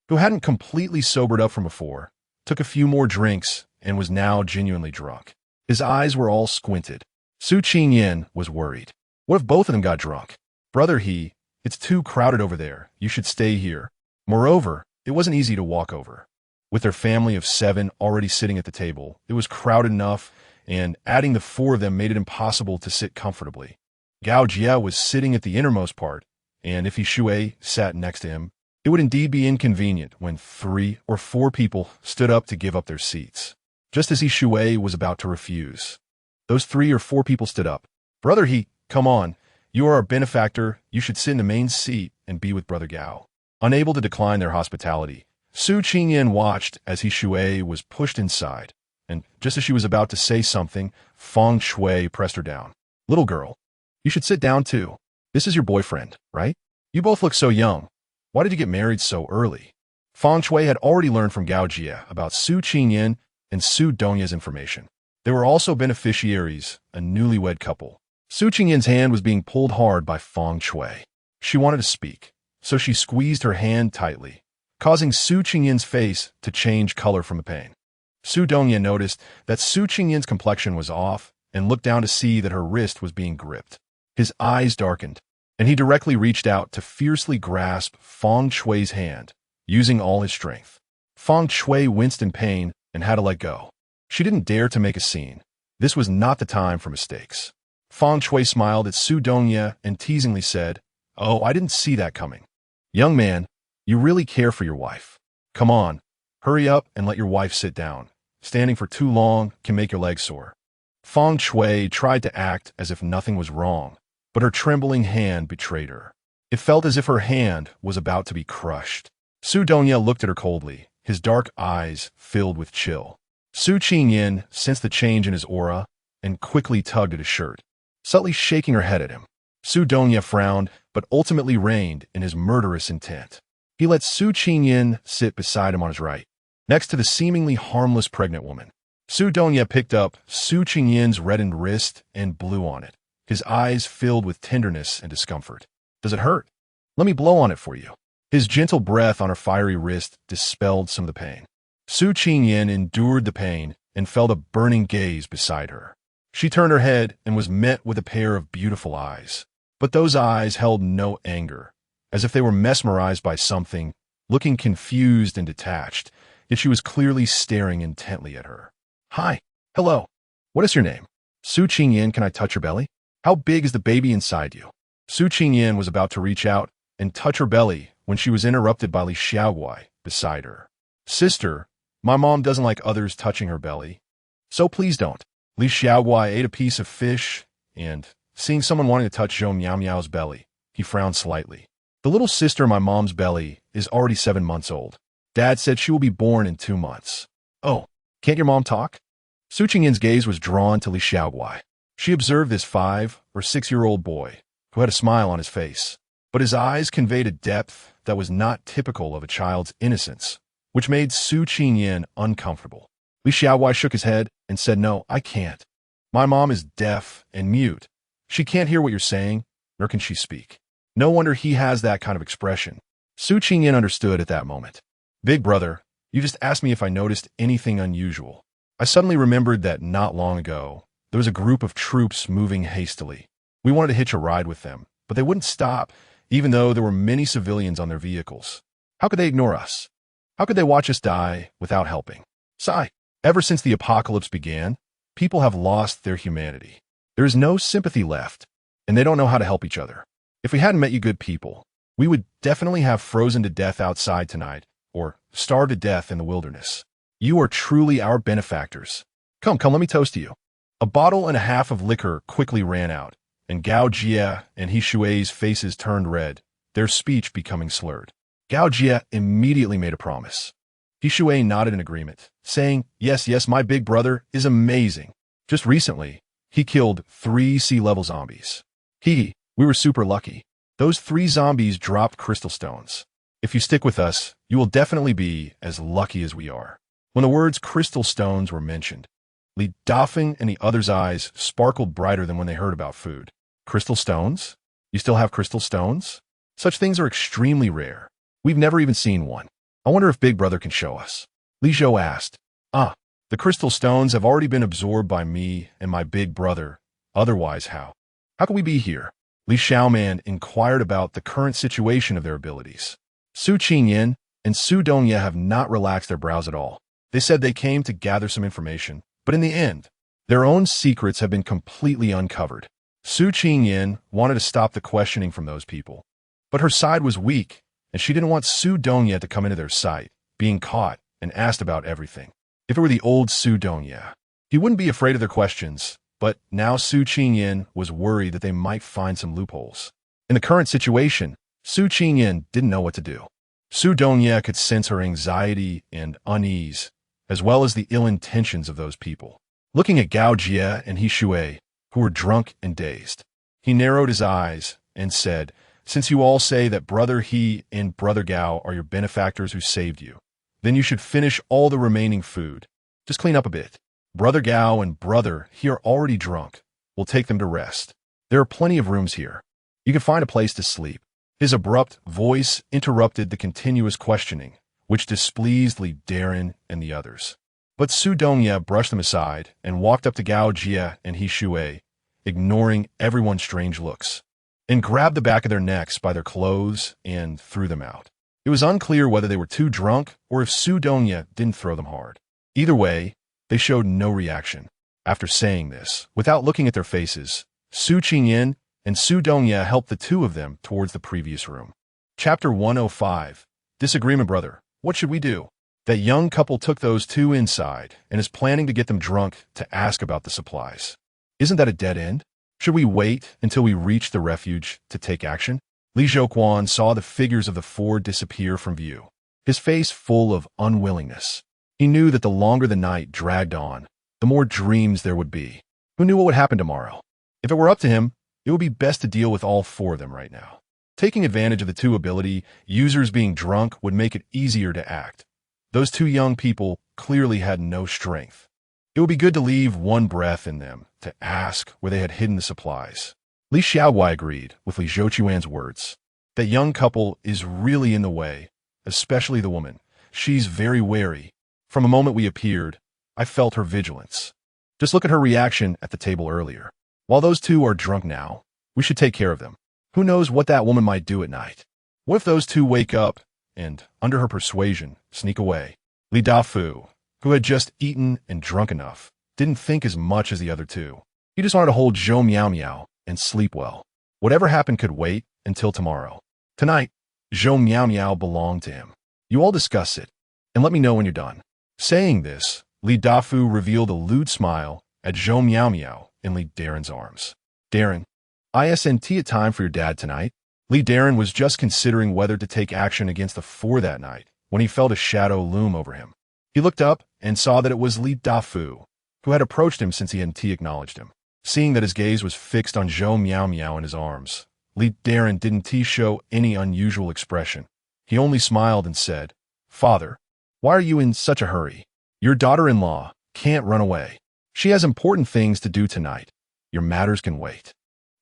who hadn't completely sobered up from before, took a few more drinks and was now genuinely drunk. His eyes were all squinted. Su Qingyan was worried. What if both of them got drunk? Brother He, it's too crowded over there. You should stay here. Moreover, it wasn't easy to walk over. With their family of 7 already sitting at the table, it was crowded enough, and adding the 4 of them made it impossible to sit comfortably. Gao Jie was sitting at the innermost part, and if He Shui sat next to him, it would indeed be inconvenient when 3 or 4 people stood up to give up their seats, just as He Shui was about to refuse. Those 3 or 4 people stood up. Brother He, come on. You are our benefactor. You should sit in the main seat and be with Brother Gao. Unable to decline their hospitality, Su Qingyan watched as He Shui was pushed inside, and just as she was about to say something, Feng Shui pressed her down. Little girl, you should sit down too. This is your boyfriend, right? You both look so young. Why did you get married so early? Feng Shui had already learned from Gao Jie about Su Qingyan and Su Dongye's information. They were also beneficiaries, a newlywed couple. Su Qingyan's hand was being pulled hard by Feng Shui. She wanted to speak, so she squeezed her hand tightly, causing Su Qingyan's face to change color from the pain. Su Dongye noticed that Su Qingyan's complexion was off and looked down to see that her wrist was being gripped. His eyes darkened, and he directly reached out to fiercely grasp Feng Shui's hand, using all his strength. Feng Shui winced in pain and had to let go. She didn't dare to make a scene. This was not the time for mistakes. Feng Shui smiled at Su Dongye and teasingly said, Oh, I didn't see that coming. Young man, you really care for your wife. Come on, hurry up and let your wife sit down. Standing for too long can make your legs sore. Feng Shui tried to act as if nothing was wrong, but her trembling hand betrayed her. It felt as if her hand was about to be crushed. Su Dongye looked at her coldly, his dark eyes filled with chill. Su Qingyin sensed the change in his aura and quickly tugged at his shirt, subtly shaking her head at him. Su Dongye frowned, but ultimately reined in his murderous intent. He let Su Qingyin sit beside him on his right, next to the seemingly harmless pregnant woman. Su Dongye picked up Su Qingyin's reddened wrist and blew on it, his eyes filled with tenderness and discomfort. Does it hurt? Let me blow on it for you. His gentle breath on her fiery wrist dispelled some of the pain. Su Qingyin endured the pain and felt a burning gaze beside her. She turned her head and was met with a pair of beautiful eyes. But those eyes held no anger, as if they were mesmerized by something, looking confused and detached, yet she was clearly staring intently at her. Hi. Hello. What is your name? Su Qingyin, can I touch your belly? How big is the baby inside you? Su Qingyin was about to reach out and touch her belly when she was interrupted by Li Xiaoguai beside her. Sister, my mom doesn't like others touching her belly, so please don't. Li Xiaoguai ate a piece of fish and, seeing someone wanting to touch Zhou Miao Miao's belly, he frowned slightly. The little sister in my mom's belly is already 7 months old. Dad said she will be born in 2 months. Oh, can't your mom talk? Su Qingyin's gaze was drawn to Li Xiaoguai. She observed this 5 or 6-year-old boy, who had a smile on his face, but his eyes conveyed a depth that was not typical of a child's innocence, which made Su Qingyin uncomfortable. Li Xiaoguai shook his head and said, No, I can't. My mom is deaf and mute. She can't hear what you're saying, nor can she speak. No wonder he has that kind of expression. Su Qingyin understood at that moment. Big brother, you just asked me if I noticed anything unusual. I suddenly remembered that not long ago, there was a group of troops moving hastily. We wanted to hitch a ride with them, but they wouldn't stop, even though there were many civilians on their vehicles. How could they ignore us? How could they watch us die without helping? Sigh. Ever since the apocalypse began, people have lost their humanity. There is no sympathy left, and they don't know how to help each other. If we hadn't met you good people, we would definitely have frozen to death outside tonight, or starved to death in the wilderness. You are truly our benefactors. Come, let me toast to you. A bottle and a half of liquor quickly ran out, and Gao Jie and He Shui's faces turned red, their speech becoming slurred. Gao Jie immediately made a promise. He Shui nodded in agreement, saying, Yes, my big brother is amazing. Just recently, he killed 3 sea-level zombies. We were super lucky. Those 3 zombies dropped crystal stones. If you stick with us, you will definitely be as lucky as we are. When the words crystal stones were mentioned, Li Dafeng and the others' eyes sparkled brighter than when they heard about food. Crystal stones? You still have crystal stones? Such things are extremely rare. We've never even seen one. I wonder if Big Brother can show us. Li Zhou asked. The crystal stones have already been absorbed by me and my big brother. Otherwise, how? How can we be here? Li Xiaoman inquired about the current situation of their abilities. Su Qingyin and Su Dongye have not relaxed their brows at all. They said they came to gather some information, but in the end, their own secrets have been completely uncovered. Su Qingyin wanted to stop the questioning from those people, but her side was weak, and she didn't want Su Dongye to come into their sight, being caught and asked about everything. If it were the old Su Dongye, he wouldn't be afraid of their questions, but now Su Qingyin was worried that they might find some loopholes. In the current situation, Su Qingyin didn't know what to do. Su Dongye could sense her anxiety and unease, as well as the ill intentions of those people. Looking at Gao Jie and He Shui, who were drunk and dazed, he narrowed his eyes and said, Since you all say that Brother He and Brother Gao are your benefactors who saved you, then you should finish all the remaining food. Just clean up a bit. Brother Gao and Brother He are already drunk. We'll take them to rest. There are plenty of rooms here. You can find a place to sleep. His abrupt voice interrupted the continuous questioning, which displeased Li Daren and the others. But Su Dongye brushed them aside and walked up to Gao Jie and He Shui, ignoring everyone's strange looks, and grabbed the back of their necks by their clothes and threw them out. It was unclear whether they were too drunk or if Su Dongye didn't throw them hard. Either way, they showed no reaction. After saying this, without looking at their faces, Su Qingyin and Su Dongye helped the 2 of them towards the previous room. Chapter 105. Disagreement, brother. What should we do? That young couple took those 2 inside and is planning to get them drunk to ask about the supplies. Isn't that a dead end? Should we wait until we reach the refuge to take action? Li Zhouquan saw the figures of the four disappear from view, his face full of unwillingness. He knew that the longer the night dragged on, the more dreams there would be. Who knew what would happen tomorrow? If it were up to him, it would be best to deal with all four of them right now. Taking advantage of the two ability users being drunk would make it easier to act. Those two young people clearly had no strength. It would be good to leave one breath in them to ask where they had hidden the supplies. Li Xiaoguai agreed with Li Zhouquan's words. That young couple is really in the way, especially the woman. She's very wary. From the moment we appeared, I felt her vigilance. Just look at her reaction at the table earlier. While those two are drunk now, we should take care of them. Who knows what that woman might do at night? What if those two wake up and, under her persuasion, sneak away? Li Dafu, who had just eaten and drunk enough, didn't think as much as the other two. He just wanted to hold Zhou Miao Miao and sleep well. Whatever happened could wait until tomorrow. Tonight, Zhou Miao Miao belonged to him. You all discuss it, and let me know when you're done. Saying this, Li Dafu revealed a lewd smile at Zhou Miao Miao in Li Darren's arms. Darren, isn't it time for your dad tonight? Li Darren was just considering whether to take action against the four that night when he felt a shadow loom over him. He looked up and saw that it was Li Dafu, who had approached him since he hadn't acknowledged him. Seeing that his gaze was fixed on Zhou Miao Miao in his arms, Li Darren didn't show any unusual expression. He only smiled and said, Father, why are you in such a hurry? Your daughter-in-law can't run away. She has important things to do tonight. Your matters can wait.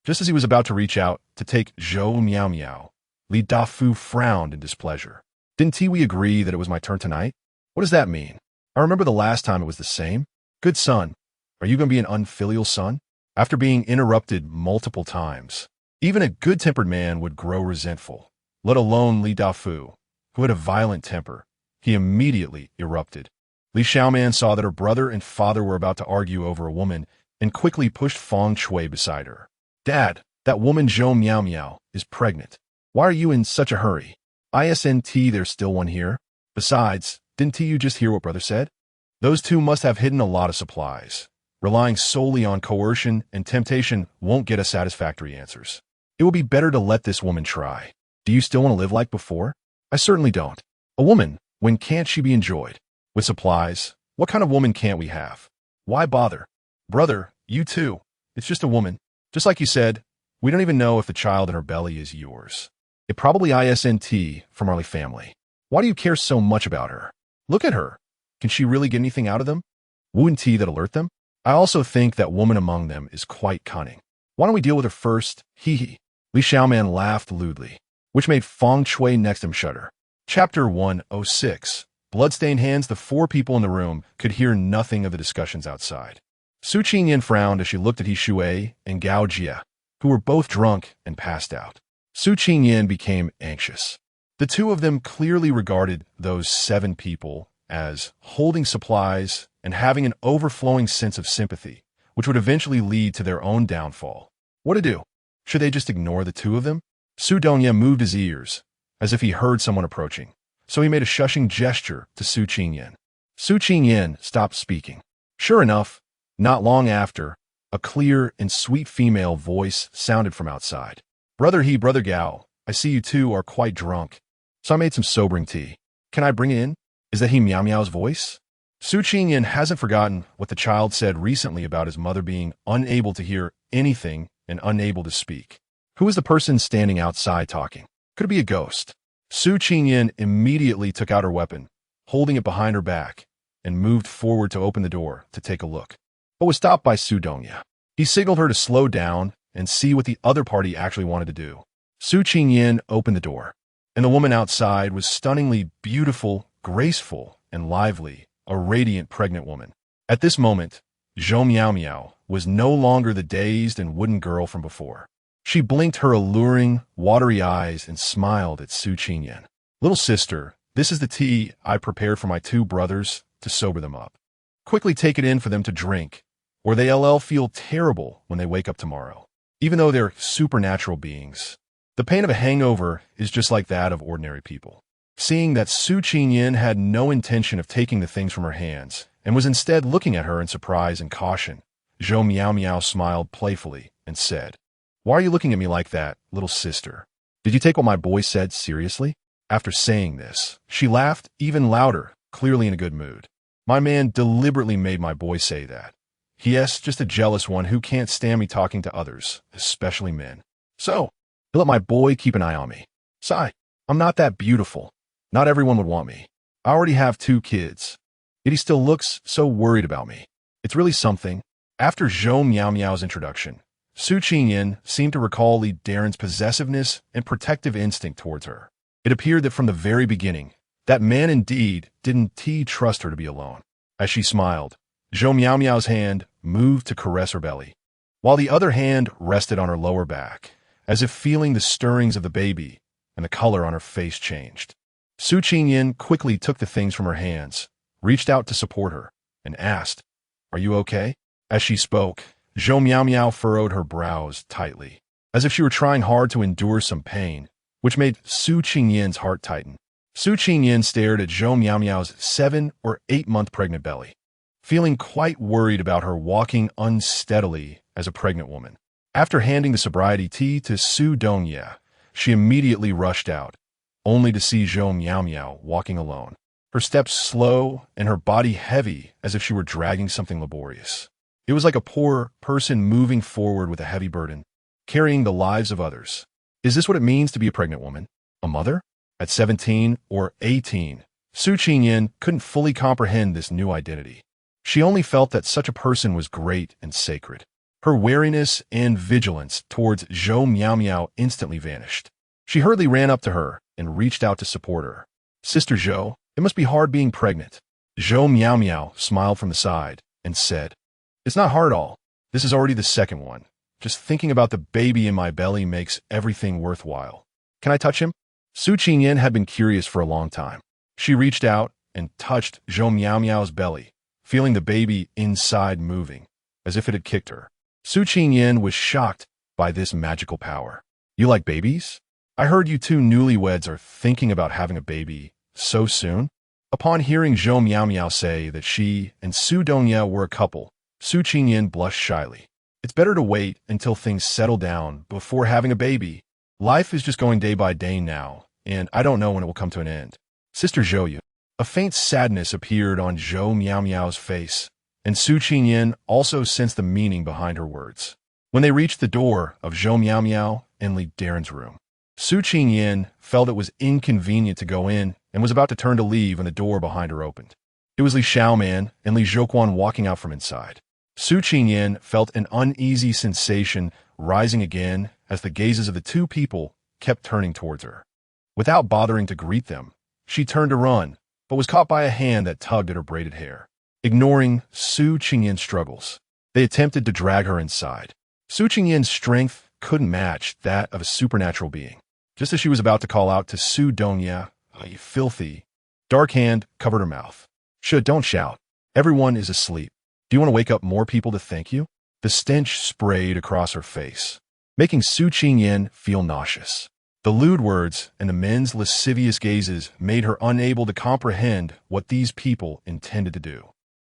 Just as he was about to reach out to take Zhou Miao Miao, Li Dafu frowned in displeasure. Didn't we agree that it was my turn tonight? What does that mean? I remember the last time it was the same. Good son, are you going to be an unfilial son? After being interrupted multiple times, even a good-tempered man would grow resentful, let alone Li Dafu, who had a violent temper. He immediately erupted. Li Xiaoman saw that her brother and father were about to argue over a woman and quickly pushed Feng Shui beside her. Dad, that woman Zhou Miao Miao is pregnant. Why are you in such a hurry? Isn't there's still one here? Besides, didn't you just hear what brother said? Those two must have hidden a lot of supplies. Relying solely on coercion and temptation won't get us satisfactory answers. It will be better to let this woman try. Do you still want to live like before? I certainly don't. A woman, when can't she be enjoyed? With supplies, what kind of woman can't we have? Why bother? Brother, you too. It's just a woman. Just like you said, we don't even know if the child in her belly is yours. It probably isn't from our family. Why do you care so much about her? Look at her. Can she really get anything out of them? Wouldn't that alert them? I also think that woman among them is quite cunning. Why don't we deal with her first? Hee hee. Li Xiaoman laughed lewdly, which made Feng Shui next to him shudder. Chapter 106. Bloodstained hands. The four people in the room could hear nothing of the discussions outside. Su Qingyan frowned as she looked at He Shui and Gao Jie, who were both drunk and passed out. Su Qingyan became anxious. The two of them clearly regarded those 7 people as holding supplies and having an overflowing sense of sympathy, which would eventually lead to their own downfall. What to do? Should they just ignore the two of them? Su Dongye moved his ears, as if he heard someone approaching, so he made a shushing gesture to Su Qingyan. Su Qingyan stopped speaking. Sure enough, not long after, a clear and sweet female voice sounded from outside. Brother Gao, I see you two are quite drunk, so I made some sobering tea. Can I bring it in? Is that He Miao Miao's voice? Su Qingyan hasn't forgotten what the child said recently about his mother being unable to hear anything and unable to speak. Who is the person standing outside talking? Could it be a ghost? Su Qingyan immediately took out her weapon, holding it behind her back, and moved forward to open the door to take a look, but was stopped by Su Dongye. He signaled her to slow down and see what the other party actually wanted to do. Su Qingyan opened the door, and the woman outside was stunningly beautiful, graceful, and lively, a radiant pregnant woman. At this moment, Zhou Miao Miao was no longer the dazed and wooden girl from before. She blinked her alluring, watery eyes and smiled at Su Qingyan. Little sister, this is the tea I prepared for my 2 brothers to sober them up. Quickly take it in for them to drink, or they'll feel terrible when they wake up tomorrow. Even though they're supernatural beings, the pain of a hangover is just like that of ordinary people. Seeing that Su Qingyan had no intention of taking the things from her hands and was instead looking at her in surprise and caution, Zhou Miao Miao smiled playfully and said, "Why are you looking at me like that, little sister? Did you take what my boy said seriously?" After saying this, she laughed even louder, clearly in a good mood. "My man deliberately made my boy say that. Yes, just a jealous one who can't stand me talking to others, especially men. So, he let my boy keep an eye on me. Sigh, I'm not that beautiful. Not everyone would want me. I already have 2 kids. Yet he still looks so worried about me. It's really something." After Zhou Miao Miao's introduction, Su Qingyan seemed to recall Li Daren's possessiveness and protective instinct towards her. It appeared that from the very beginning, that man indeed didn't trust her to be alone. As she smiled, Zhou Miao Miao's hand moved to caress her belly, while the other hand rested on her lower back, as if feeling the stirrings of the baby, and the color on her face changed. Su Qingyan quickly took the things from her hands, reached out to support her, and asked, "Are you okay?" As she spoke, Zhou Miao Miao furrowed her brows tightly, as if she were trying hard to endure some pain, which made Su Qingyan's heart tighten. Su Qingyan stared at Zhou Miao Miao's 7 or 8-month pregnant belly, feeling quite worried about her walking unsteadily as a pregnant woman. After handing the sobriety tea to Su Dongye, she immediately rushed out, only to see Zhou Miao Miao walking alone, her steps slow and her body heavy as if she were dragging something laborious. It was like a poor person moving forward with a heavy burden, carrying the lives of others. Is this what it means to be a pregnant woman? A mother? At 17 or 18, Su Qingyan couldn't fully comprehend this new identity. She only felt that such a person was great and sacred. Her wariness and vigilance towards Zhou Miao Miao instantly vanished. She hurriedly ran up to her and reached out to support her. "Sister Zhou, it must be hard being pregnant." Zhou Miao Miao smiled from the side and said, "It's not hard at all. This is already the 2nd one. Just thinking about the baby in my belly makes everything worthwhile. Can I touch him?" Su Qingyan had been curious for a long time. She reached out and touched Zhou Miao Miao's belly, feeling the baby inside moving, as if it had kicked her. Su Qingyan was shocked by this magical power. "You like babies? I heard you 2 newlyweds are thinking about having a baby so soon?" Upon hearing Zhou Miao Miao say that she and Su Dongye were a couple, Su Qingyan blushed shyly. "It's better to wait until things settle down before having a baby. Life is just going day by day now, and I don't know when it will come to an end. Sister Zhou." A faint sadness appeared on Zhou Miao Miao's face, and Su Qingyan also sensed the meaning behind her words. When they reached the door of Zhou Miao Miao and Li Daren's room, Su Qingyan felt it was inconvenient to go in and was about to turn to leave when the door behind her opened. It was Li Xiaoman and Li Zhouquan walking out from inside. Su Qingyan felt an uneasy sensation rising again as the gazes of the 2 people kept turning towards her. Without bothering to greet them, she turned to run, but was caught by a hand that tugged at her braided hair. Ignoring Su Qingyan's struggles, they attempted to drag her inside. Su Qingyan's strength couldn't match that of a supernatural being. Just as she was about to call out to Su Dongye, a filthy, dark hand covered her mouth. Don't shout. Everyone is asleep. Do you want to wake up more people to thank you?" The stench sprayed across her face, making Su Qingyan feel nauseous. The lewd words and the men's lascivious gazes made her unable to comprehend what these people intended to do.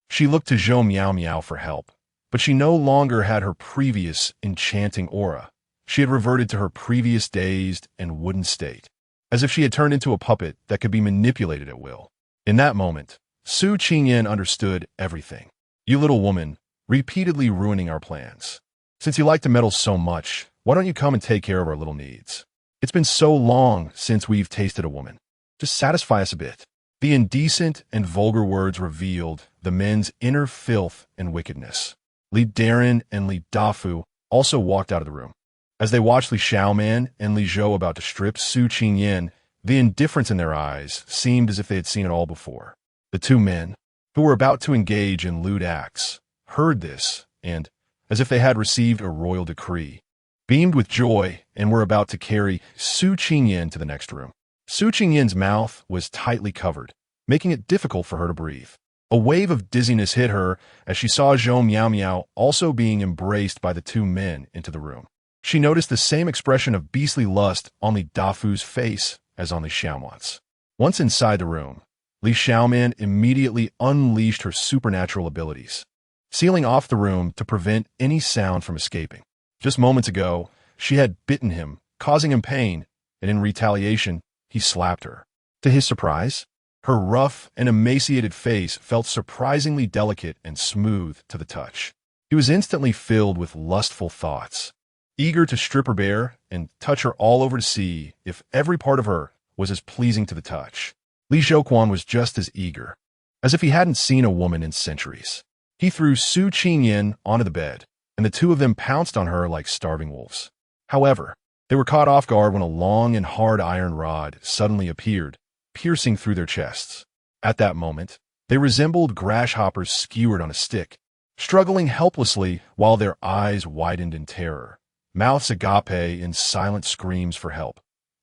She looked to Zhou Miao Miao for help, but she no longer had her previous enchanting aura. She had reverted to her previous dazed and wooden state, as if she had turned into a puppet that could be manipulated at will. In that moment, Su Qingyan understood everything. "You little woman, repeatedly ruining our plans. Since you like to meddle so much, why don't you come and take care of our little needs? It's been so long since we've tasted a woman. Just satisfy us a bit." The indecent and vulgar words revealed the men's inner filth and wickedness. Li Daren and Li Dafu also walked out of the room. As they watched Li Xiaoman and Li Zhou about to strip Su Qingyan, the indifference in their eyes seemed as if they had seen it all before. The 2 men, who were about to engage in lewd acts, heard this and, as if they had received a royal decree, beamed with joy and were about to carry Su Qingyan to the next room. Su Qingyan's mouth was tightly covered, making it difficult for her to breathe. A wave of dizziness hit her as she saw Zhou Miao Miao also being embraced by the 2 men into the room. She noticed the same expression of beastly lust on Li Dafu's face as on Li Xiaoman's. Once inside the room, Li Xiaoman immediately unleashed her supernatural abilities, sealing off the room to prevent any sound from escaping. Just moments ago, she had bitten him, causing him pain, and in retaliation, he slapped her. To his surprise, her rough and emaciated face felt surprisingly delicate and smooth to the touch. He was instantly filled with lustful thoughts, eager to strip her bare and touch her all over to see if every part of her was as pleasing to the touch. Li Zhouquan was just as eager, as if he hadn't seen a woman in centuries. He threw Su Qingyan onto the bed, and the two of them pounced on her like starving wolves. However, they were caught off guard when a long and hard iron rod suddenly appeared, piercing through their chests. At that moment, they resembled grasshoppers skewered on a stick, struggling helplessly while their eyes widened in terror, mouths agape in silent screams for help,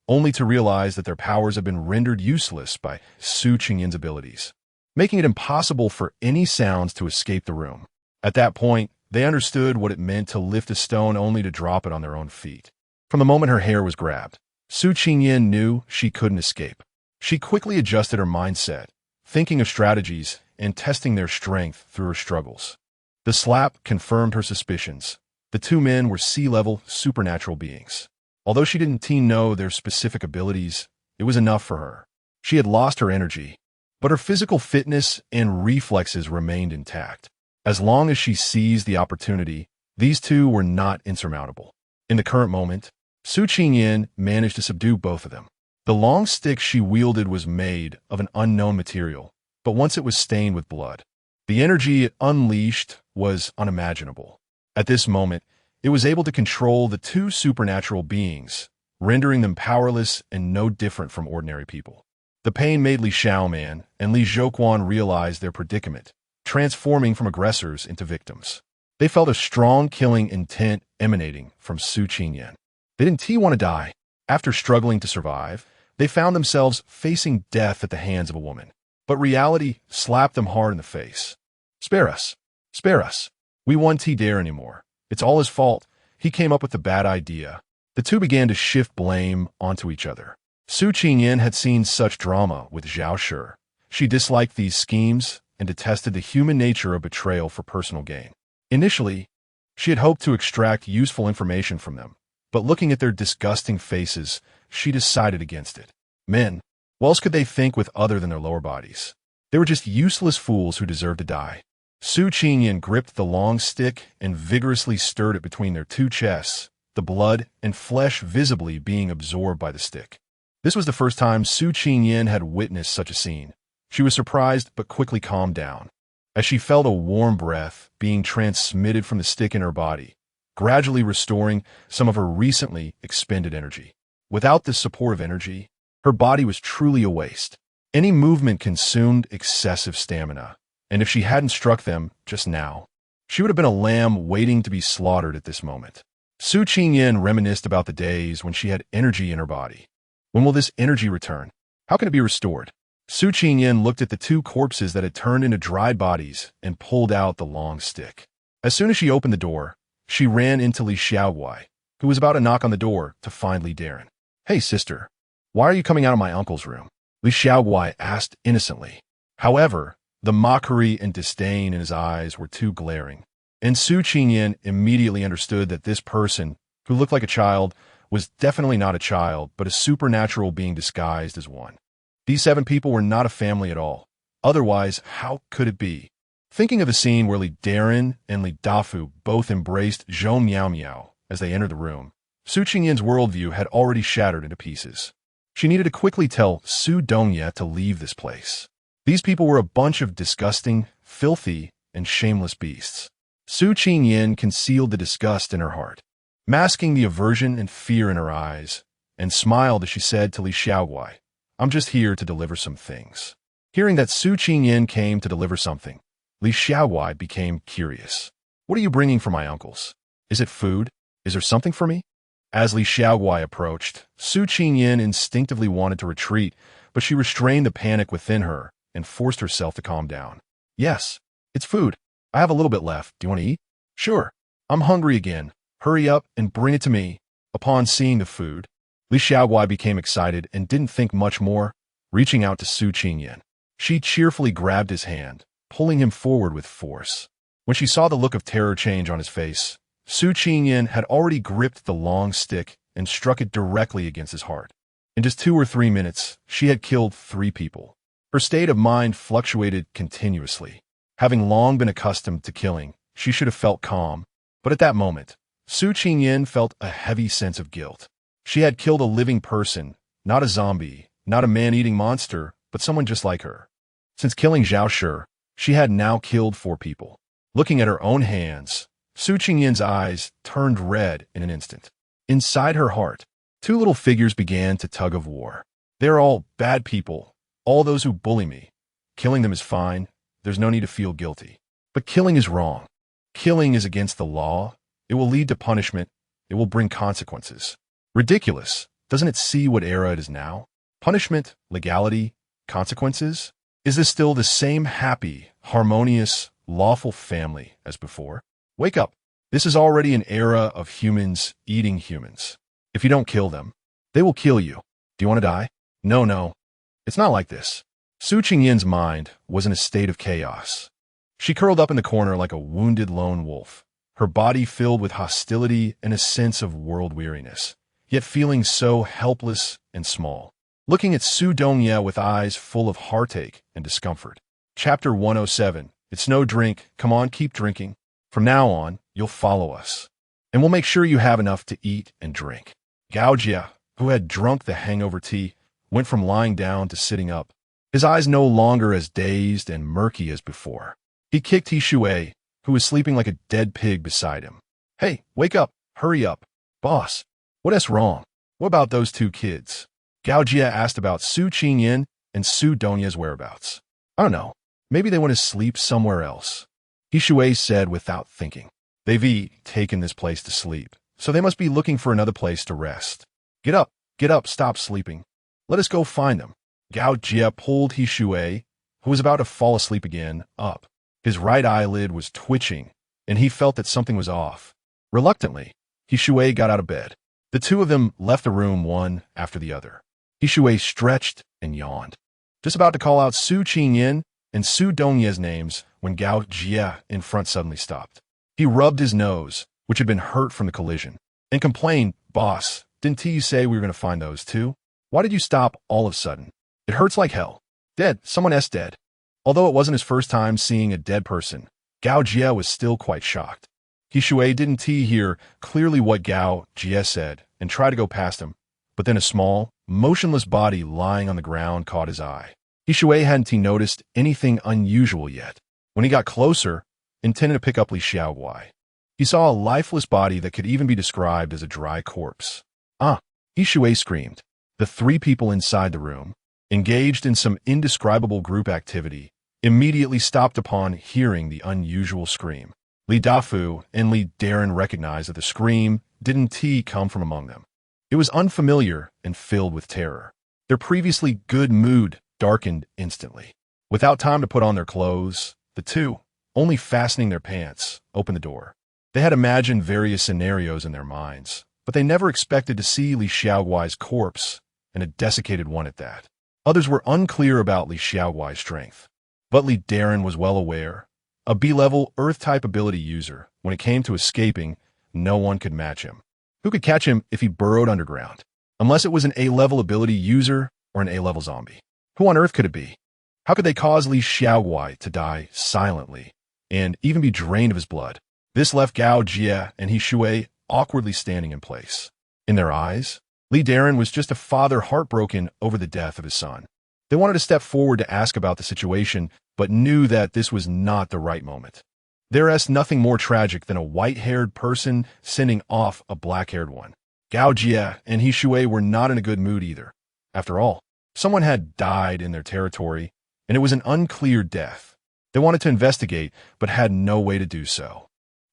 only to realize that their powers had been rendered useless by Su Qingyan's abilities, making it impossible for any sounds to escape the room. At that point, they understood what it meant to lift a stone only to drop it on their own feet. From the moment her hair was grabbed, Su Qingyan knew she couldn't escape. She quickly adjusted her mindset, thinking of strategies and testing their strength through her struggles. The slap confirmed her suspicions. The two men were sea-level supernatural beings. Although she didn't know their specific abilities, it was enough for her. She had lost her energy, but her physical fitness and reflexes remained intact. As long as she seized the opportunity, these two were not insurmountable. In the current moment, Su Qingyan managed to subdue both of them. The long stick she wielded was made of an unknown material, but once it was stained with blood, the energy it unleashed was unimaginable. At this moment, it was able to control the two supernatural beings, rendering them powerless and no different from ordinary people. The pain made Li Xiaoman and Li Zhouquan realize their predicament, transforming from aggressors into victims. They felt a strong killing intent emanating from Su Qingyan. They didn't want to die. After struggling to survive, they found themselves facing death at the hands of a woman. But reality slapped them hard in the face. Spare us. Spare us. We won't dare anymore. It's all his fault. He came up with the bad idea. The two began to shift blame onto each other. Su Qingyan had seen such drama with Zhao Shi. She disliked these schemes and detested the human nature of betrayal for personal gain. Initially, she had hoped to extract useful information from them, but looking at their disgusting faces, she decided against it. Men, what else could they think with other than their lower bodies? They were just useless fools who deserved to die. Su Qingyan gripped the long stick and vigorously stirred it between their two chests, the blood and flesh visibly being absorbed by the stick. This was the first time Su Qingyan had witnessed such a scene. She was surprised but quickly calmed down, as she felt a warm breath being transmitted from the stick in her body, gradually restoring some of her recently expended energy. Without this supportive energy, her body was truly a waste. Any movement consumed excessive stamina, and if she hadn't struck them just now, she would have been a lamb waiting to be slaughtered at this moment. Su Qingyan reminisced about the days when she had energy in her body. When will this energy return? How can it be restored? Su Qingyan looked at the two corpses that had turned into dried bodies and pulled out the long stick. As soon as she opened the door, she ran into Li Xiaoguai, who was about to knock on the door to find Li Daren. "Hey, sister, why are you coming out of my uncle's room?" Li Xiaoguai asked innocently. However, the mockery and disdain in his eyes were too glaring, and Su Qingyan immediately understood that this person, who looked like a child, was definitely not a child, but a supernatural being disguised as one. These 7 people were not a family at all. Otherwise, how could it be? Thinking of the scene where Li Daren and Li Dafu both embraced Zhou Miao Miao as they entered the room, Su Qingyan's worldview had already shattered into pieces. She needed to quickly tell Su Dongye to leave this place. These people were a bunch of disgusting, filthy, and shameless beasts. Su Qingyan concealed the disgust in her heart, masking the aversion and fear in her eyes, and smiled as she said to Li Xiaoguai, "I'm just here to deliver some things." Hearing that Su Qingyan came to deliver something, Li Xiaoguai became curious. "What are you bringing for my uncles? Is it food? Is there something for me?" As Li Xiaoguai approached, Su Qingyan instinctively wanted to retreat, but she restrained the panic within her and forced herself to calm down. "Yes, it's food. I have a little bit left. Do you want to eat?" "Sure. I'm hungry again. Hurry up and bring it to me." Upon seeing the food, Li Xiaoguai became excited and didn't think much more, reaching out to Su Qingyan. She cheerfully grabbed his hand, pulling him forward with force. When she saw the look of terror change on his face, Su Qingyan had already gripped the long stick and struck it directly against his heart. In just 2 or 3 minutes, she had killed 3 people. Her state of mind fluctuated continuously. Having long been accustomed to killing, she should have felt calm, but at that moment, Su Qingyan felt a heavy sense of guilt. She had killed a living person, not a zombie, not a man-eating monster, but someone just like her. Since killing Zhao Shi, she had now killed 4 people. Looking at her own hands, Su Qingyan's eyes turned red in an instant. Inside her heart, 2 little figures began to tug of war. They're all bad people, all those who bully me. Killing them is fine, there's no need to feel guilty. But killing is wrong. Killing is against the law. It will lead to punishment. It will bring consequences. Ridiculous. Doesn't it see what era it is now? Punishment, legality, consequences? Is this still the same happy, harmonious, lawful family as before? Wake up. This is already an era of humans eating humans. If you don't kill them, they will kill you. Do you want to die? No. It's not like this. Su Qingyan's mind was in a state of chaos. She curled up in the corner like a wounded lone wolf, her body filled with hostility and a sense of world weariness, yet feeling so helpless and small. Looking at Su Dongye with eyes full of heartache and discomfort. Chapter 107. It's no drink. Come on, keep drinking. From now on, you'll follow us. And we'll make sure you have enough to eat and drink. Gao Jie, who had drunk the hangover tea, went from lying down to sitting up, his eyes no longer as dazed and murky as before. He kicked He Shui, who was sleeping like a dead pig beside him. Hey, wake up, hurry up. Boss, what's wrong? What about those 2 kids? Gao Jie asked about Su Qingyan and Su Dongye's whereabouts. I don't know, maybe they went to sleep somewhere else. He Shui said without thinking. They've taken this place to sleep, so they must be looking for another place to rest. Get up, stop sleeping. Let us go find them. Gao Jie pulled He Shui, who was about to fall asleep again, up. His right eyelid was twitching, and he felt that something was off. Reluctantly, He Shui got out of bed. The 2 of them left the room one after the other. He Shui stretched and yawned, just about to call out Su Qingyan and Su Dongye's names when Gao Jie in front suddenly stopped. He rubbed his nose, which had been hurt from the collision, and complained, Boss, didn't you say we were going to find those 2? Why did you stop all of a sudden? It hurts like hell. Dead. Someone's dead. Although it wasn't his first time seeing a dead person, Gao Jie was still quite shocked. He Shui didn't hear clearly what Gao Jie said and tried to go past him, but then a small, motionless body lying on the ground caught his eye. He Shui hadn't noticed anything unusual yet. When he got closer, intending to pick up Li Xiaoguai, he saw a lifeless body that could even be described as a dry corpse. He Shui screamed. The 3 people inside the room, engaged in some indescribable group activity, immediately stopped upon hearing the unusual scream. Li Dafu and Li Darren recognized that the scream didn't come from among them. It was unfamiliar and filled with terror. Their previously good mood darkened instantly. Without time to put on their clothes, the 2, only fastening their pants, opened the door. They had imagined various scenarios in their minds, but they never expected to see Li Xiaoguai's corpse, and a desiccated one at that. Others were unclear about Li Xiaoguai's strength, but Li Darren was well aware. A B-level Earth-type ability user, when it came to escaping, no one could match him. Who could catch him if he burrowed underground? Unless it was an A-level ability user or an A-level zombie. Who on Earth could it be? How could they cause Li Xiaoguai to die silently and even be drained of his blood? This left Gao Jie and He Shui awkwardly standing in place. In their eyes, Li Darren was just a father heartbroken over the death of his son. They wanted to step forward to ask about the situation, but knew that this was not the right moment. There is nothing more tragic than a white-haired person sending off a black-haired one. Gao Jie and He Shui were not in a good mood either. After all, someone had died in their territory, and it was an unclear death. They wanted to investigate, but had no way to do so.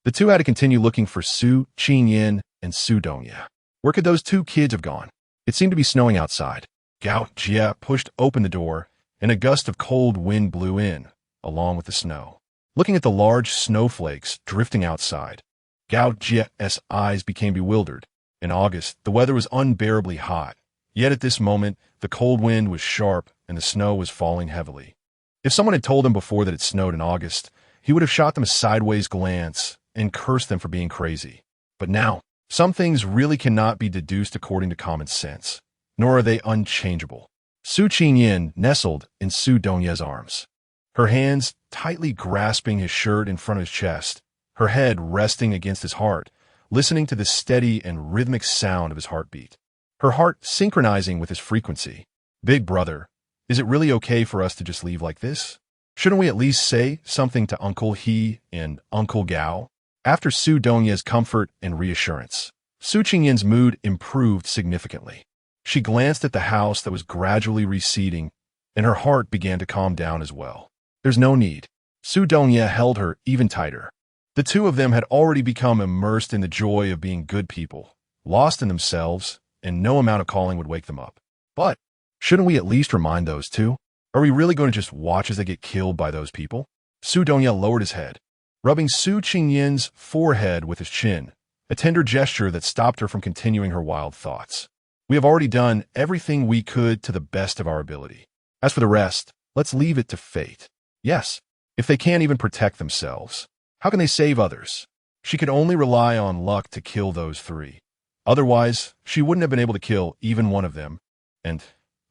The 2 had to continue looking for Su Qingyan and Su Dongye. Where could those 2 kids have gone? It seemed to be snowing outside. Gao Jie pushed open the door, and a gust of cold wind blew in, along with the snow. Looking at the large snowflakes drifting outside, Gao Jie's eyes became bewildered. In August, the weather was unbearably hot, yet at this moment, the cold wind was sharp and the snow was falling heavily. If someone had told him before that it snowed in August, he would have shot them a sideways glance and cursed them for being crazy. But now, some things really cannot be deduced according to common sense, nor are they unchangeable. Su Qingyan nestled in Su Dongye's arms, her hands tightly grasping his shirt in front of his chest, her head resting against his heart, listening to the steady and rhythmic sound of his heartbeat, her heart synchronizing with his frequency. Big brother, is it really okay for us to just leave like this? Shouldn't we at least say something to Uncle He and Uncle Gao? After Su Dongye's comfort and reassurance, Su Qingyan's mood improved significantly. She glanced at the house that was gradually receding, and her heart began to calm down as well. There's no need. Su Dongye held her even tighter. The two of them had already become immersed in the joy of being good people, lost in themselves, and no amount of calling would wake them up. But shouldn't we at least remind those two? Are we really going to just watch as they get killed by those people? Su Dongye lowered his head, rubbing Su Qingyan's forehead with his chin, a tender gesture that stopped her from continuing her wild thoughts. We have already done everything we could to the best of our ability. As for the rest, let's leave it to fate. Yes, if they can't even protect themselves, how can they save others? She could only rely on luck to kill those three. Otherwise, she wouldn't have been able to kill even one of them, and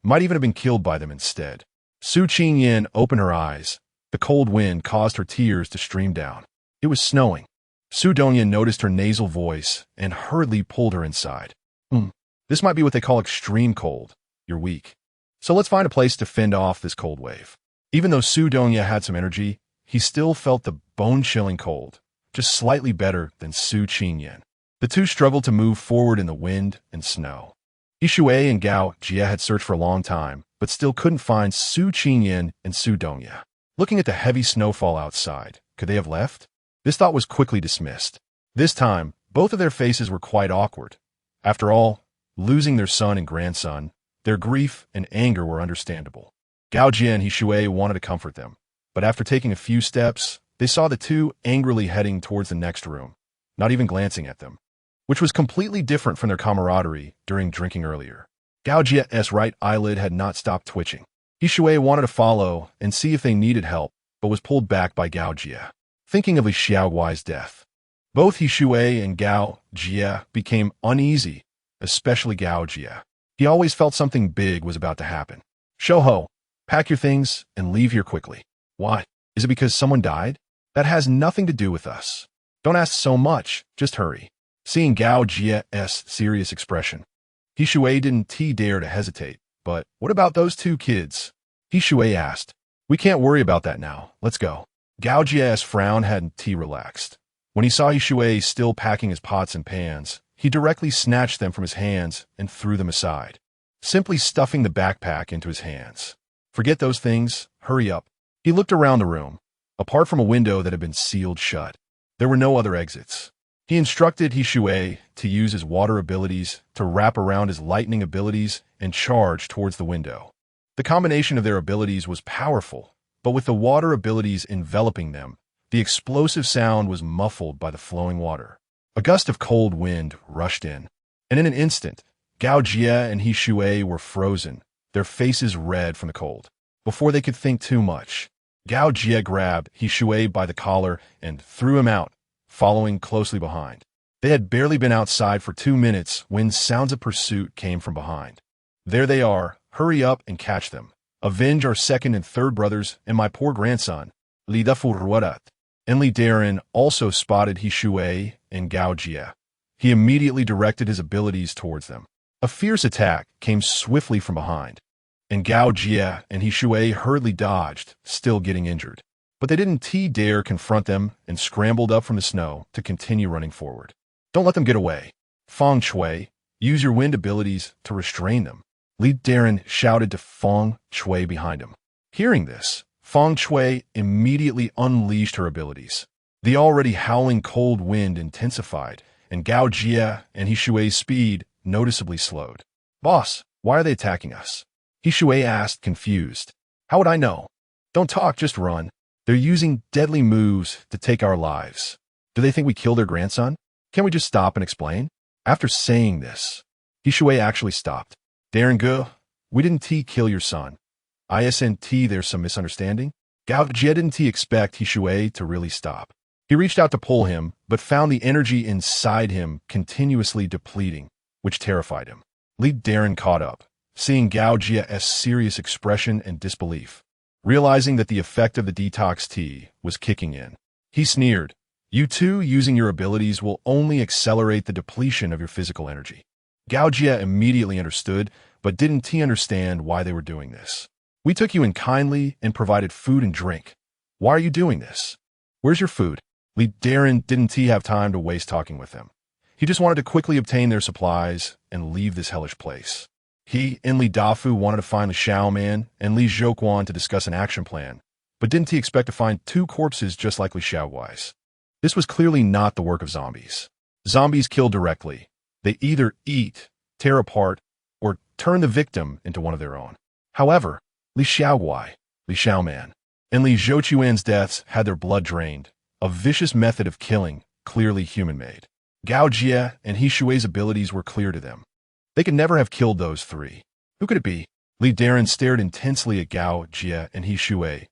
might even have been killed by them instead. Su Qingyan opened her eyes. The cold wind caused her tears to stream down. It was snowing. Su Dongye noticed her nasal voice and hurriedly pulled her inside. This might be what they call extreme cold. You're weak. So let's find a place to fend off this cold wave. Even though Su Dongye had some energy, he still felt the bone-chilling cold, just slightly better than Su Qingyan. The two struggled to move forward in the wind and snow. Yishui and Gao Jie had searched for a long time, but still couldn't find Su Qingyan and Su Dongye. Looking at the heavy snowfall outside, could they have left? This thought was quickly dismissed. This time, both of their faces were quite awkward. After all, losing their son and grandson, their grief and anger were understandable. Gao Jie and Yishui wanted to comfort them, but after taking a few steps, they saw the two angrily heading towards the next room, not even glancing at them, which was completely different from their camaraderie during drinking earlier. Gao Jie's right eyelid had not stopped twitching. Yishui wanted to follow and see if they needed help, but was pulled back by Gao Jie, thinking of Li Xiaoguai's death. Both Yishui and Gao Jie became uneasy, especially Gao Jie. He always felt something big was about to happen. Shouho, pack your things and leave here quickly. Why? Is it because someone died? That has nothing to do with us. Don't ask so much, just hurry. Seeing Gao Jie's serious expression, Yishui didn't dare to hesitate. But what about those two kids? Yishui asked. We can't worry about that now. Let's go. Gao Jie's frown hadn't relaxed. When he saw Yishui still packing his pots and pans, he directly snatched them from his hands and threw them aside, simply stuffing the backpack into his hands. Forget those things. Hurry up. He looked around the room. Apart from a window that had been sealed shut, there were no other exits. He instructed Yishui to use his water abilities to wrap around his lightning abilities and charge towards the window. The combination of their abilities was powerful, but with the water abilities enveloping them, the explosive sound was muffled by the flowing water. A gust of cold wind rushed in, and in an instant, Gao Jie and Yishui were frozen, their faces red from the cold. Before they could think too much, Gao Jie grabbed Yishui by the collar and threw him out, following closely behind. They had barely been outside for 2 minutes when sounds of pursuit came from behind. There they are, hurry up and catch them. Avenge our second and third brothers and my poor grandson, Li Dafuruadat. And Li Darin also spotted Yishui and Gao Jie. He immediately directed his abilities towards them. A fierce attack came swiftly from behind, and Gao Jie and Yishui hurriedly dodged, still getting injured. But they didn't dare confront them and scrambled up from the snow to continue running forward. Don't let them get away. Feng Shui, use your wind abilities to restrain them. Li Darin shouted to Feng Shui behind him. Hearing this, Feng Shui immediately unleashed her abilities. The already howling cold wind intensified, and Gao Jie and Yishui's speed noticeably slowed. Boss, why are they attacking us? Yishui asked, confused. How would I know? Don't talk, just run. They're using deadly moves to take our lives. Do they think we killed their grandson? Can't we just stop and explain? After saying this, Yishui actually stopped. Darren Gu, we didn't kill your son. Isn't there's some misunderstanding? Gao Jie didn't expect Yishui to really stop. He reached out to pull him, but found the energy inside him continuously depleting, which terrified him. Li Darren caught up, seeing Gao Jia's serious expression and disbelief. Realizing that the effect of the detox tea was kicking in, he sneered, "You two using your abilities will only accelerate the depletion of your physical energy." Gao Jia immediately understood, but didn't he understand why they were doing this. "We took you in kindly and provided food and drink. Why are you doing this? Where's your food?" Li Darren didn't he have time to waste talking with them. He just wanted to quickly obtain their supplies and leave this hellish place. He and Li Dafu wanted to find the Xiao Man and Li Zhouquan to discuss an action plan, but didn't he expect to find two corpses just like Li Xiaoguai's? This was clearly not the work of zombies. Zombies kill directly. They either eat, tear apart, or turn the victim into one of their own. However, Li Xiaoguai, Li Xiaoman, and Li Zhouquan's deaths had their blood drained, a vicious method of killing, clearly human-made. Gao Jia and He Shui's abilities were clear to them. They could never have killed those three. Who could it be? Li Darren stared intensely at Gao Jia and He Shui,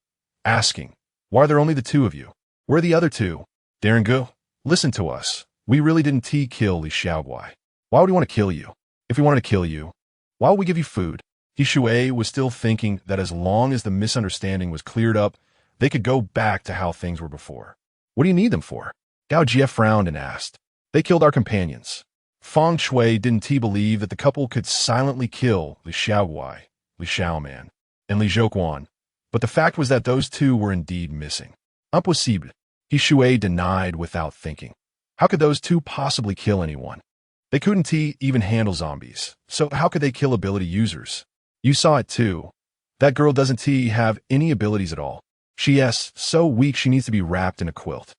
asking, "Why are there only the two of you? Where are the other two?" "Darren Gu, listen to us. We really didn't kill Li Xiaoguai. Why would we want to kill you? If we wanted to kill you, why would we give you food?" He Shui was still thinking that as long as the misunderstanding was cleared up, they could go back to how things were before. "What do you need them for?" Gao Jia frowned and asked. "They killed our companions." Feng Shui didn't he believe that the couple could silently kill Li Xiaoguai, Li Xiaoman, and Li Zhouquan, but the fact was that those two were indeed missing. Impossible, He Shui denied without thinking. How could those two possibly kill anyone? They couldn't even handle zombies, so how could they kill ability users? You saw it too. That girl doesn't have any abilities at all. She is so weak she needs to be wrapped in a quilt.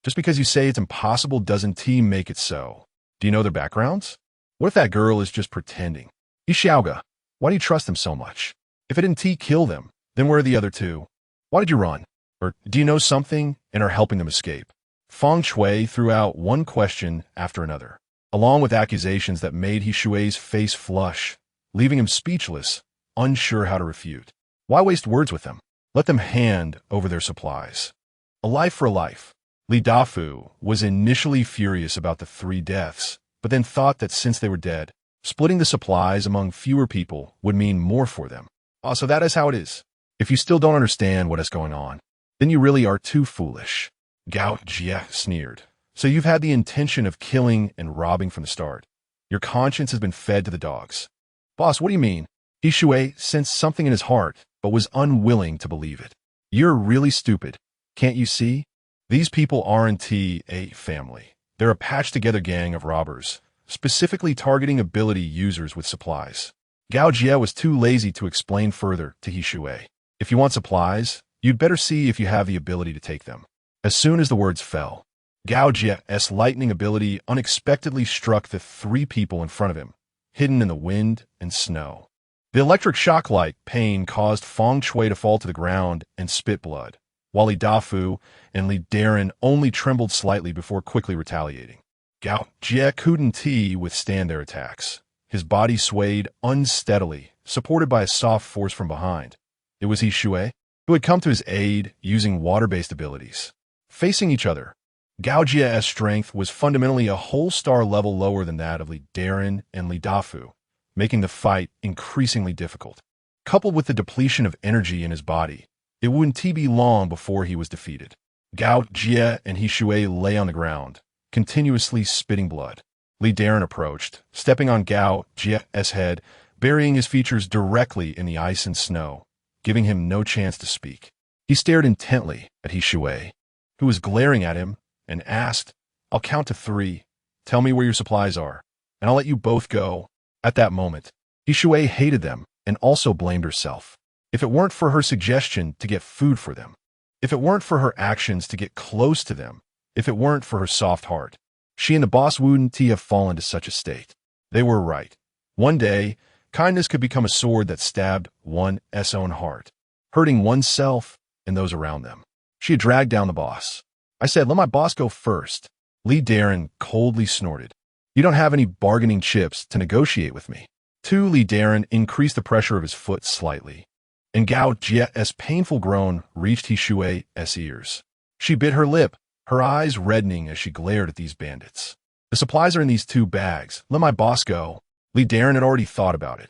Just because you say it's impossible doesn't make it so. Do you know their backgrounds? What if that girl is just pretending? Xiaoga, why do you trust them so much? If it didn't kill them, then where are the other two? Why did you run? Or do you know something and are helping them escape? Feng Shui threw out one question after another, along with accusations that made He Shui's face flush, leaving him speechless, unsure how to refute. Why waste words with them? Let them hand over their supplies. A life for a life. Li Dafu was initially furious about the three deaths, but then thought that since they were dead, splitting the supplies among fewer people would mean more for them. So that is how it is. If you still don't understand what is going on, then you really are too foolish. Gao Jia sneered. So you've had the intention of killing and robbing from the start. Your conscience has been fed to the dogs. Boss, what do you mean? He Shui sensed something in his heart, but was unwilling to believe it. You're really stupid. Can't you see? These people aren't a family. They're a patched-together gang of robbers, specifically targeting ability users with supplies. Gao Jia was too lazy to explain further to He Shui. If you want supplies, you'd better see if you have the ability to take them. As soon as the words fell, Gao Jia's lightning ability unexpectedly struck the three people in front of him, hidden in the wind and snow. The electric shock-like pain caused Feng Shui to fall to the ground and spit blood, while Li Dafu and Li Darren only trembled slightly before quickly retaliating. Gao Jia couldn't withstand their attacks. His body swayed unsteadily, supported by a soft force from behind. It was He Shui, who had come to his aid using water-based abilities. Facing each other, Gao Jia's strength was fundamentally a whole star level lower than that of Li Darren and Li Dafu, making the fight increasingly difficult. Coupled with the depletion of energy in his body, it wouldn't be long before he was defeated. Gao Jia and He Shui lay on the ground, continuously spitting blood. Li Darren approached, stepping on Gao Jia's head, burying his features directly in the ice and snow, giving him no chance to speak. He stared intently at He Shui, who was glaring at him, and asked, "I'll count to 3. Tell me where your supplies are, and I'll let you both go." At that moment, He Shui hated them and also blamed herself. If it weren't for her suggestion to get food for them, if it weren't for her actions to get close to them, if it weren't for her soft heart, she and the boss wouldn't have fallen to such a state. They were right. One day, kindness could become a sword that stabbed one's own heart, hurting oneself and those around them. She had dragged down the boss. I said, "Let my boss go first." Li Darren coldly snorted. "You don't have any bargaining chips to negotiate with me." Li Darren increased the pressure of his foot slightly, and Gao Jia's painful groan reached He Shui's ears. She bit her lip, her eyes reddening as she glared at these bandits. The supplies are in these 2 bags. Let my boss go. Lee Darren had already thought about it.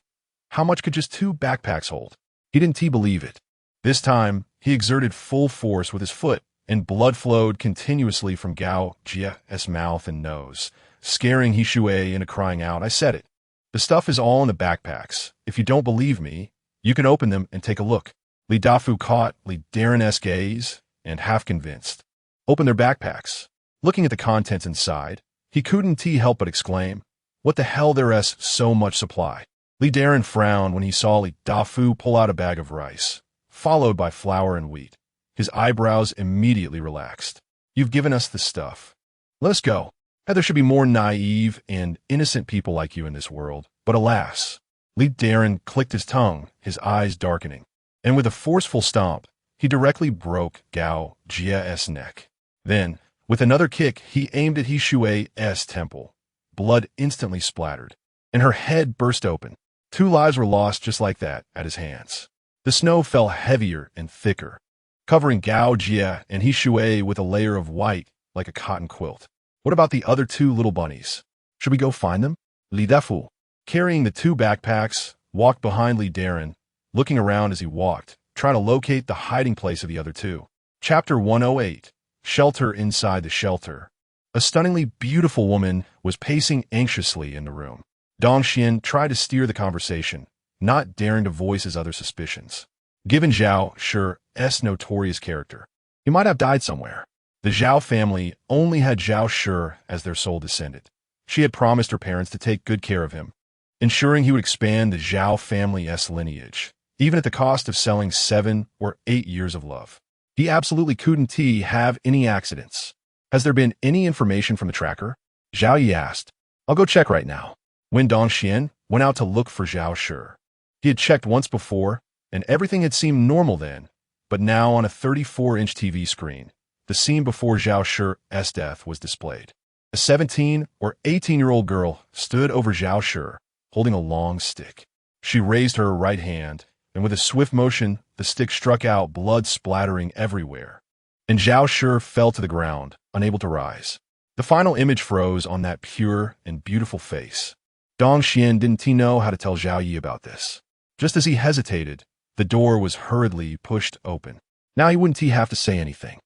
How much could just 2 backpacks hold? He didn't believe it. This time, he exerted full force with his foot, and blood flowed continuously from Gao Jia's mouth and nose, scaring He Shui into crying out, "I said it. The stuff is all in the backpacks. If you don't believe me, you can open them and take a look." Li Dafu caught Li Darren's gaze and, half convinced, opened their backpacks. Looking at the contents inside, he couldn't help but exclaim, "What the hell, there's so much supply." Li Darren frowned when he saw Li Dafu pull out a bag of rice, followed by flour and wheat. His eyebrows immediately relaxed. "You've given us the stuff. Let us go. There should be more naive and innocent people like you in this world." But alas, Li Darren clicked his tongue, his eyes darkening, and with a forceful stomp, he directly broke Gao Jia's neck. Then, with another kick, he aimed at He Shui's temple. Blood instantly splattered, and her head burst open. 2 lives were lost just like that at his hands. The snow fell heavier and thicker, covering Gao Jia and He Shui with a layer of white like a cotton quilt. What about the other 2 little bunnies? Should we go find them? Li Dafu, carrying the 2 backpacks, walked behind Li Darren, looking around as he walked, trying to locate the hiding place of the other 2. Chapter 108. Shelter inside the shelter. A stunningly beautiful woman was pacing anxiously in the room. Dong Xian tried to steer the conversation, not daring to voice his other suspicions. Given Zhao Shi's notorious character, he might have died somewhere. The Zhao family only had Zhao Shi as their sole descendant. She had promised her parents to take good care of him, ensuring he would expand the Zhao family's lineage, even at the cost of selling 7 or 8 years of love. He absolutely couldn't have any accidents. Has there been any information from the tracker? Zhao Yi asked. I'll go check right now. When Dong Xian went out to look for Zhao Shi, he had checked once before, and everything had seemed normal then, but now on a 34-inch TV screen, the scene before Zhao Shi's death was displayed. A 17 or 18-year-old girl stood over Zhao Shi, holding a long stick. She raised her right hand, and with a swift motion, the stick struck out, blood splattering everywhere. And Zhao Shi fell to the ground, unable to rise. The final image froze on that pure and beautiful face. Dong Xian didn't know how to tell Zhao Yi about this. Just as he hesitated, the door was hurriedly pushed open. Now he wouldn't have to say anything.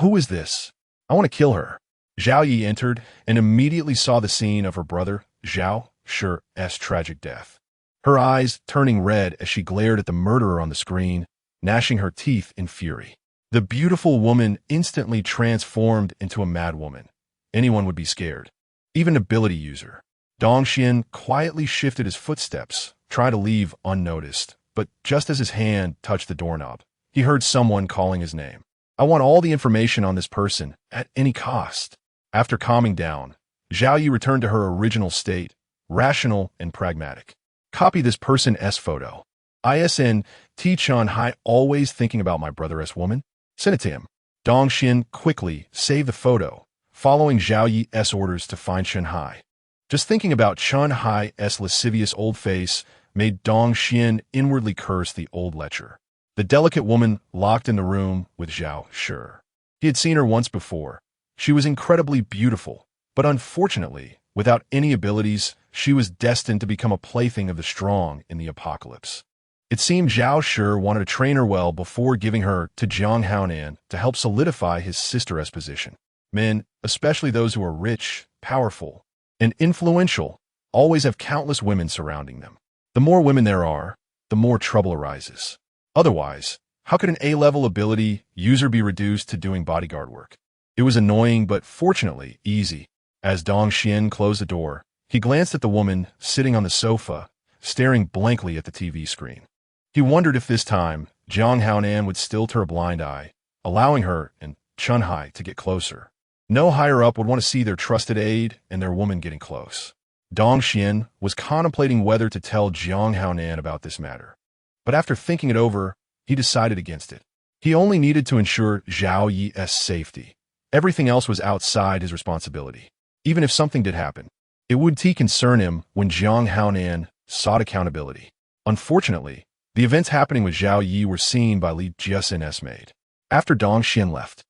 Who is this? I want to kill her. Zhao Yi entered and immediately saw the scene of her brother, Zhao Shi's tragic death. Her eyes turning red as she glared at the murderer on the screen, gnashing her teeth in fury. The beautiful woman instantly transformed into a madwoman. Anyone would be scared, even an ability user. Dong Xian quietly shifted his footsteps, trying to leave unnoticed, but just as his hand touched the doorknob, he heard someone calling his name. I want all the information on this person, at any cost. After calming down, Zhao Yi returned to her original state, rational and pragmatic. Copy this person's photo. ISN T Chun Hai always thinking about my brother's woman? Send it to him. Dong Xian quickly saved the photo, following Zhao Yi's orders to find Chun Hai. Just thinking about Chun Hai's lascivious old face made Dong Xian inwardly curse the old lecher. The delicate woman locked in the room with Zhao Shi. He had seen her once before. She was incredibly beautiful, but unfortunately, without any abilities, she was destined to become a plaything of the strong in the apocalypse. It seemed Zhao Shi wanted to train her well before giving her to Jiang Haonan to help solidify his sister's position. Men, especially those who are rich, powerful, and influential, always have countless women surrounding them. The more women there are, the more trouble arises. Otherwise, how could an A-level ability user be reduced to doing bodyguard work? It was annoying but fortunately easy. As Dong Xian closed the door, he glanced at the woman sitting on the sofa, staring blankly at the TV screen. He wondered if this time, Jiang Haonan would still turn a blind eye, allowing her and Chun Hai to get closer. No higher-up would want to see their trusted aide and their woman getting close. Dong Xian was contemplating whether to tell Jiang Haonan about this matter. But after thinking it over, he decided against it. He only needed to ensure Zhao Yi's safety. Everything else was outside his responsibility. Even if something did happen, it would concern him when Jiang Haonan sought accountability. Unfortunately, the events happening with Zhao Yi were seen by Li Jiasen's maid. After Dong Xian left,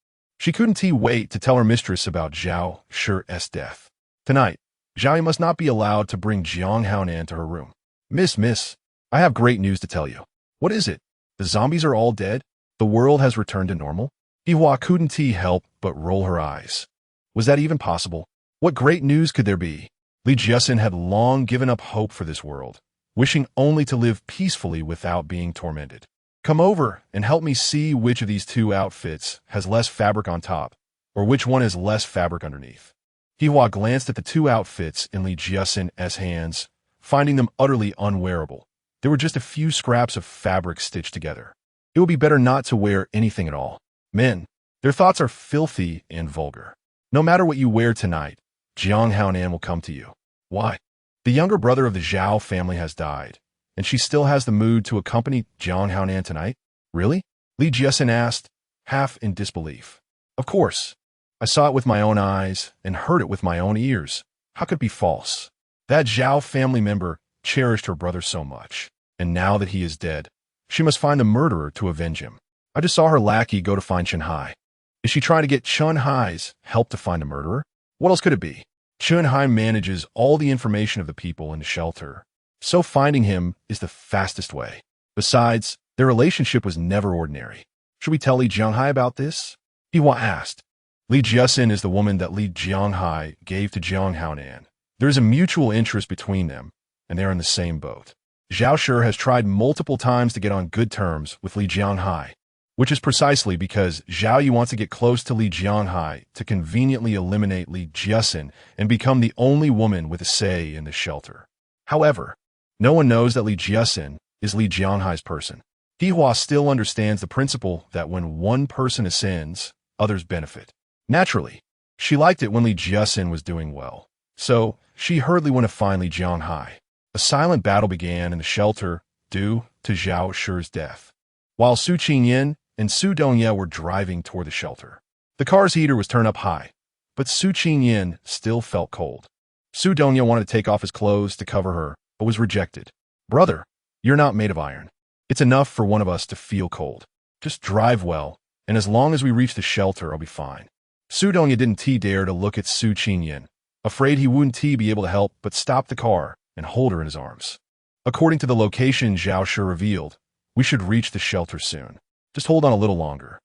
She couldn't wait to tell her mistress about Zhao Shi's death. Tonight, Zhao must not be allowed to bring Jiang Haonan to her room. Miss, I have great news to tell you. What is it? The zombies are all dead? The world has returned to normal? Ihua couldn't help but roll her eyes. Was that even possible? What great news could there be? Li Jiasin had long given up hope for this world, wishing only to live peacefully without being tormented. Come over and help me see which of these two outfits has less fabric on top, or which one has less fabric underneath. Ihua glanced at the two outfits in Li Jiasin's hands, finding them utterly unwearable. There were just a few scraps of fabric stitched together. It would be better not to wear anything at all. Men, their thoughts are filthy and vulgar. No matter what you wear tonight, Jiang Haonan will come to you. Why? The younger brother of the Zhao family has died, and she still has the mood to accompany Jiang Haonan tonight? Really? Li Jiasin asked, half in disbelief. Of course. I saw it with my own eyes and heard it with my own ears. How could it be false? That Zhao family member cherished her brother so much, and now that he is dead, she must find the murderer to avenge him. I just saw her lackey go to find Chen Hai. Is she trying to get Chen Hai's help to find a murderer? What else could it be? Chen Hai manages all the information of the people in the shelter, so finding him is the fastest way. Besides, their relationship was never ordinary. Should we tell Li Jianghai about this? Ihua asked. Li Jiasin is the woman that Li Jianghai gave to Jiang Haonan. There is a mutual interest between them, and they are in the same boat. Zhao Shi has tried multiple times to get on good terms with Li Jianghai, which is precisely because Zhao Yi wants to get close to Li Jianghai to conveniently eliminate Li Jiasin and become the only woman with a say in the shelter. However, no one knows that Li Jiasin is Li Jianghai's person. Ihua still understands the principle that when one person ascends, others benefit. Naturally, she liked it when Li Jiasin was doing well, so she hurriedly went to find Li Jianghai. A silent battle began in the shelter due to Zhao Shi's death. While Su Qingyan and Su Dongye were driving toward the shelter, the car's heater was turned up high, but Su Qingyan still felt cold. Su Dongye wanted to take off his clothes to cover her, but was rejected. Brother, you're not made of iron. It's enough for one of us to feel cold. Just drive well, and as long as we reach the shelter, I'll be fine. Su Dongye didn't dare to look at Su Qingyan, afraid he wouldn't be able to help but stop the car and hold her in his arms. According to the location Zhao Shi revealed, we should reach the shelter soon. Just hold on a little longer.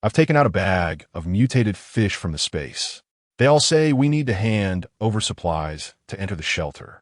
I've taken out a bag of mutated fish from the space. They all say we need to hand over supplies to enter the shelter.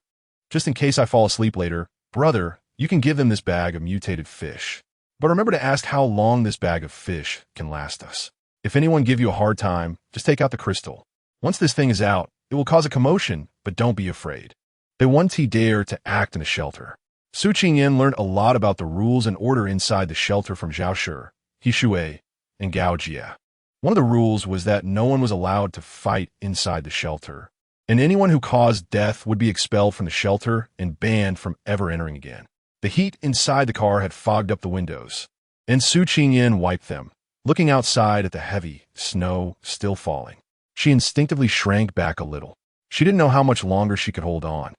Just in case I fall asleep later, brother, you can give them this bag of mutated fish. But remember to ask how long this bag of fish can last us. If anyone give you a hard time, just take out the crystal. Once this thing is out, it will cause a commotion, but don't be afraid. They won't dare to act in the shelter. Su Qingyan learned a lot about the rules and order inside the shelter from Zhao Shi, He Shui, and Gao Jie. One of the rules was that no one was allowed to fight inside the shelter, and anyone who caused death would be expelled from the shelter and banned from ever entering again. The heat inside the car had fogged up the windows, and Su Qingyan wiped them, looking outside at the heavy snow still falling. She instinctively shrank back a little. She didn't know how much longer she could hold on,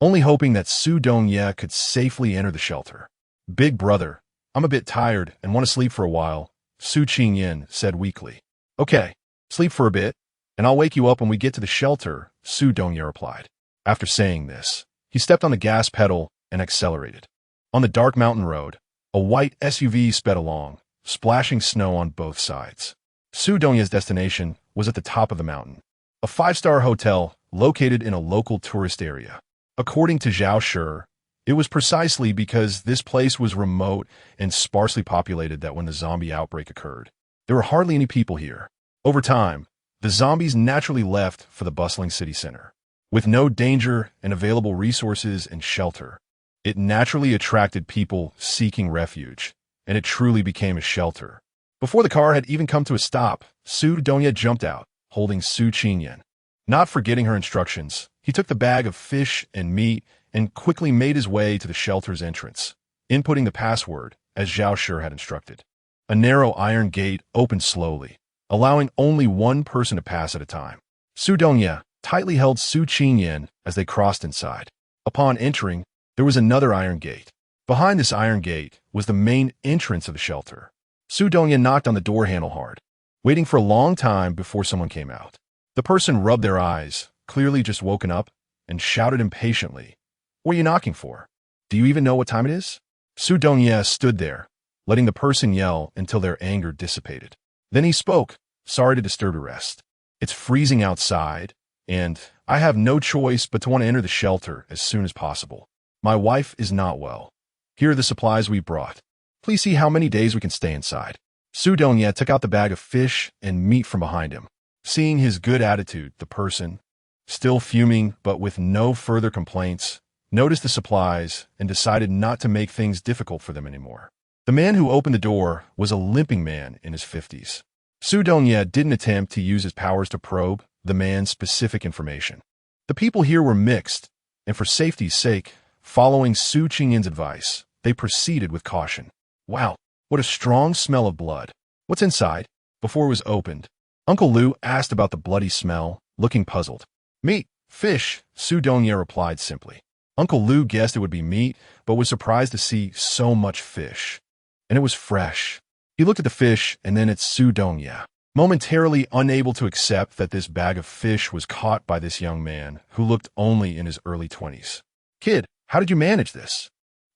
only hoping that Su Dongye could safely enter the shelter. Big brother, I'm a bit tired and want to sleep for a while, Su Qingyan said weakly. Okay, sleep for a bit, and I'll wake you up when we get to the shelter, Su Dongye replied. After saying this, he stepped on the gas pedal and accelerated. On the dark mountain road, a white SUV sped along, splashing snow on both sides. Su Dongye's destination was at the top of the mountain, a 5-star hotel located in a local tourist area. According to Zhao Shi, it was precisely because this place was remote and sparsely populated that when the zombie outbreak occurred, there were hardly any people here. Over time, the zombies naturally left for the bustling city center. With no danger and available resources and shelter, it naturally attracted people seeking refuge, and it truly became a shelter. Before the car had even come to a stop, Su Dongye jumped out, holding Su Qingyan. Not forgetting her instructions, he took the bag of fish and meat and quickly made his way to the shelter's entrance, inputting the password as Zhao Shi had instructed. A narrow iron gate opened slowly, allowing only one person to pass at a time. Su Dongye tightly held Su Qingyan as they crossed inside. Upon entering, there was another iron gate. Behind this iron gate was the main entrance of the shelter. Su Dongye knocked on the door handle hard. waiting for a long time before someone came out. The person rubbed their eyes, clearly just woken up, and shouted impatiently, "What are you knocking for? Do you even know what time it is?" Su Dongye stood there, letting the person yell until their anger dissipated. Then he spoke, "Sorry to disturb your rest. It's freezing outside, and I have no choice but to want to enter the shelter as soon as possible. My wife is not well. Here are the supplies we brought. Please see how many days we can stay inside." Su Dongye took out the bag of fish and meat from behind him. Seeing his good attitude, the person, still fuming but with no further complaints, noticed the supplies and decided not to make things difficult for them anymore. The man who opened the door was a limping man in his 50s. Su Dongye didn't attempt to use his powers to probe the man's specific information. The people here were mixed, and for safety's sake, following Su Qingyan's advice, they proceeded with caution. "Wow, what a strong smell of blood. What's inside?" Before it was opened, Uncle Lu asked about the bloody smell, looking puzzled. "Meat, fish," Su Dongye replied simply. Uncle Lu guessed it would be meat, but was surprised to see so much fish. And it was fresh. He looked at the fish and then at Su Dongye, momentarily unable to accept that this bag of fish was caught by this young man who looked only in his early 20s. "Kid, how did you manage this?"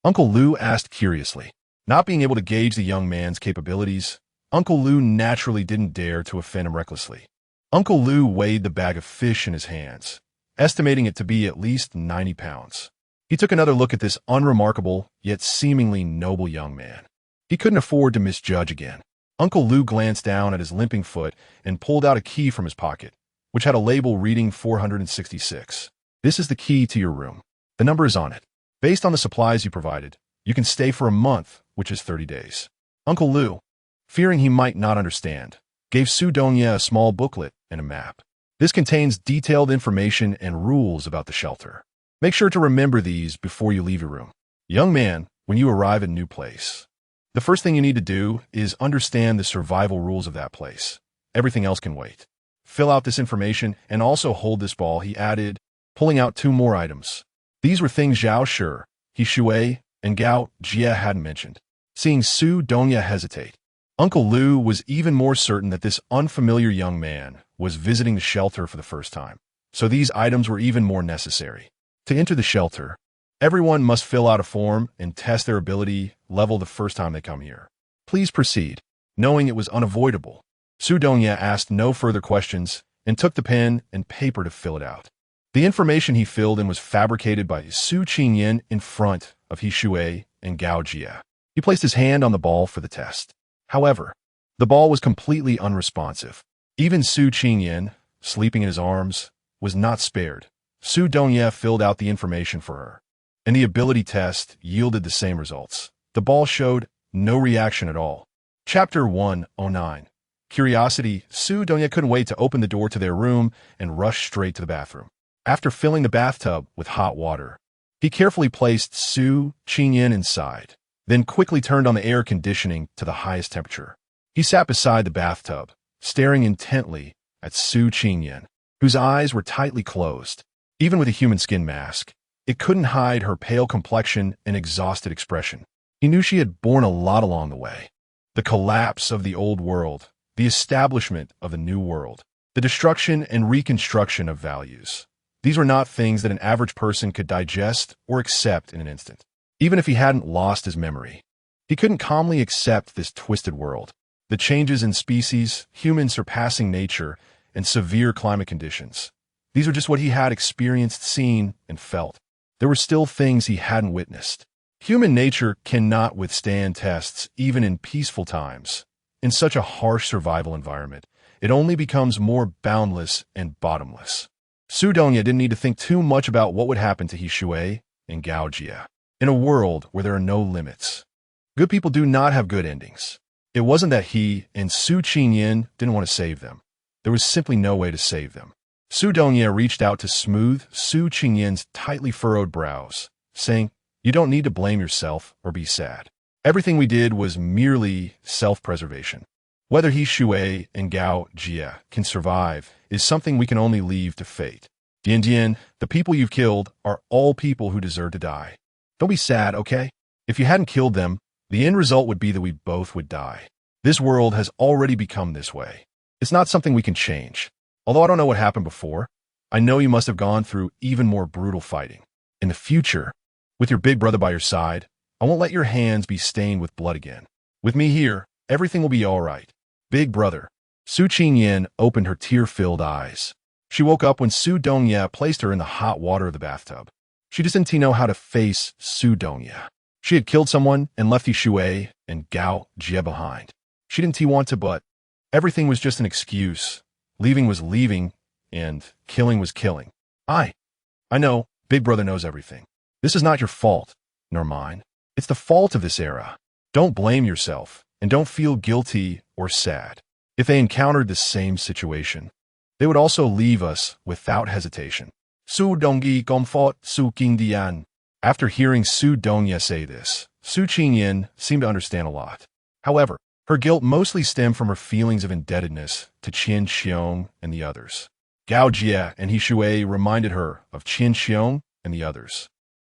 Uncle Lu asked curiously. Not being able to gauge the young man's capabilities, Uncle Lu naturally didn't dare to offend him recklessly. Uncle Lu weighed the bag of fish in his hands, estimating it to be at least 90 pounds. He took another look at this unremarkable, yet seemingly noble young man. He couldn't afford to misjudge again. Uncle Lu glanced down at his limping foot and pulled out a key from his pocket, which had a label reading 466. "This is the key to your room. The number is on it. Based on the supplies you provided, you can stay for a month, which is 30 days. Uncle Lu, fearing he might not understand, gave Su Dongye a small booklet and a map. This contains detailed information and rules about the shelter. Make sure to remember these before you leave your room. Young man, when you arrive at a new place, the first thing you need to do is understand the survival rules of that place. Everything else can wait. Fill out this information and also hold this ball," he added, pulling out 2 more items. These were things Zhao Shi, He Shui, and Gao Jie hadn't mentioned. Seeing Su Dongye hesitate, Uncle Lu was even more certain that this unfamiliar young man was visiting the shelter for the first time. So these items were even more necessary. To enter the shelter, everyone must fill out a form and test their ability level the first time they come here. "Please proceed." Knowing it was unavoidable, Su Dongye asked no further questions and took the pen and paper to fill it out. The information he filled in was fabricated by Su Qingyan in front of He Shui and Gao Jie. He placed his hand on the ball for the test. However, the ball was completely unresponsive. Even Su Qingyan, sleeping in his arms, was not spared. Su Dongye filled out the information for her, and the ability test yielded the same results. The ball showed no reaction at all. Chapter 109. Curiosity. Su Dongye couldn't wait to open the door to their room and rush straight to the bathroom. After filling the bathtub with hot water, he carefully placed Su Qingyan inside, then quickly turned on the air conditioning to the highest temperature. He sat beside the bathtub, staring intently at Su Qingyan, whose eyes were tightly closed. Even with a human skin mask, it couldn't hide her pale complexion and exhausted expression. He knew she had borne a lot along the way. The collapse of the old world, the establishment of the new world, the destruction and reconstruction of values. These were not things that an average person could digest or accept in an instant. Even if he hadn't lost his memory, he couldn't calmly accept this twisted world. The changes in species, humans surpassing nature, and severe climate conditions. These were just what he had experienced, seen, and felt. There were still things he hadn't witnessed. Human nature cannot withstand tests even in peaceful times. In such a harsh survival environment, it only becomes more boundless and bottomless. Su Dongye didn't need to think too much about what would happen to He Shui and Gao Jie. In a world where there are no limits, good people do not have good endings. It wasn't that he and Su Qingyan didn't want to save them. There was simply no way to save them. Su Dongye reached out to smooth Su Qingyan's tightly furrowed brows, saying, "You don't need to blame yourself or be sad. Everything we did was merely self-preservation. Whether He Shui and Gao Jie can survive is something we can only leave to fate. Dian, the people you've killed are all people who deserve to die. Don't be sad, okay? If you hadn't killed them, the end result would be that we both would die. This world has already become this way. It's not something we can change. Although I don't know what happened before, I know you must have gone through even more brutal fighting. In the future, with your big brother by your side, I won't let your hands be stained with blood again. With me here, everything will be all right. Big brother. Su Qingyan opened her tear-filled eyes. She woke up when Su Dongye placed her in the hot water of the bathtub. She just didn't know how to face Su Dongye. She had killed someone and left Yi Shui and Gao Jie behind. She didn't want to, but everything was just an excuse. Leaving was leaving, and killing was killing. I know, Big Brother knows everything. This is not your fault, nor mine. It's the fault of this era. Don't blame yourself, and don't feel guilty or sad. If they encountered the same situation, they would also leave us without hesitation. Su Dongyi Gomfort Su Qingdian. After hearing Su Dongye say this, Su Qingyan seemed to understand a lot. However, her guilt mostly stemmed from her feelings of indebtedness to Qin Xiong and the others. Gao Jie and Yi Shui reminded her of Qin Xiong and the others.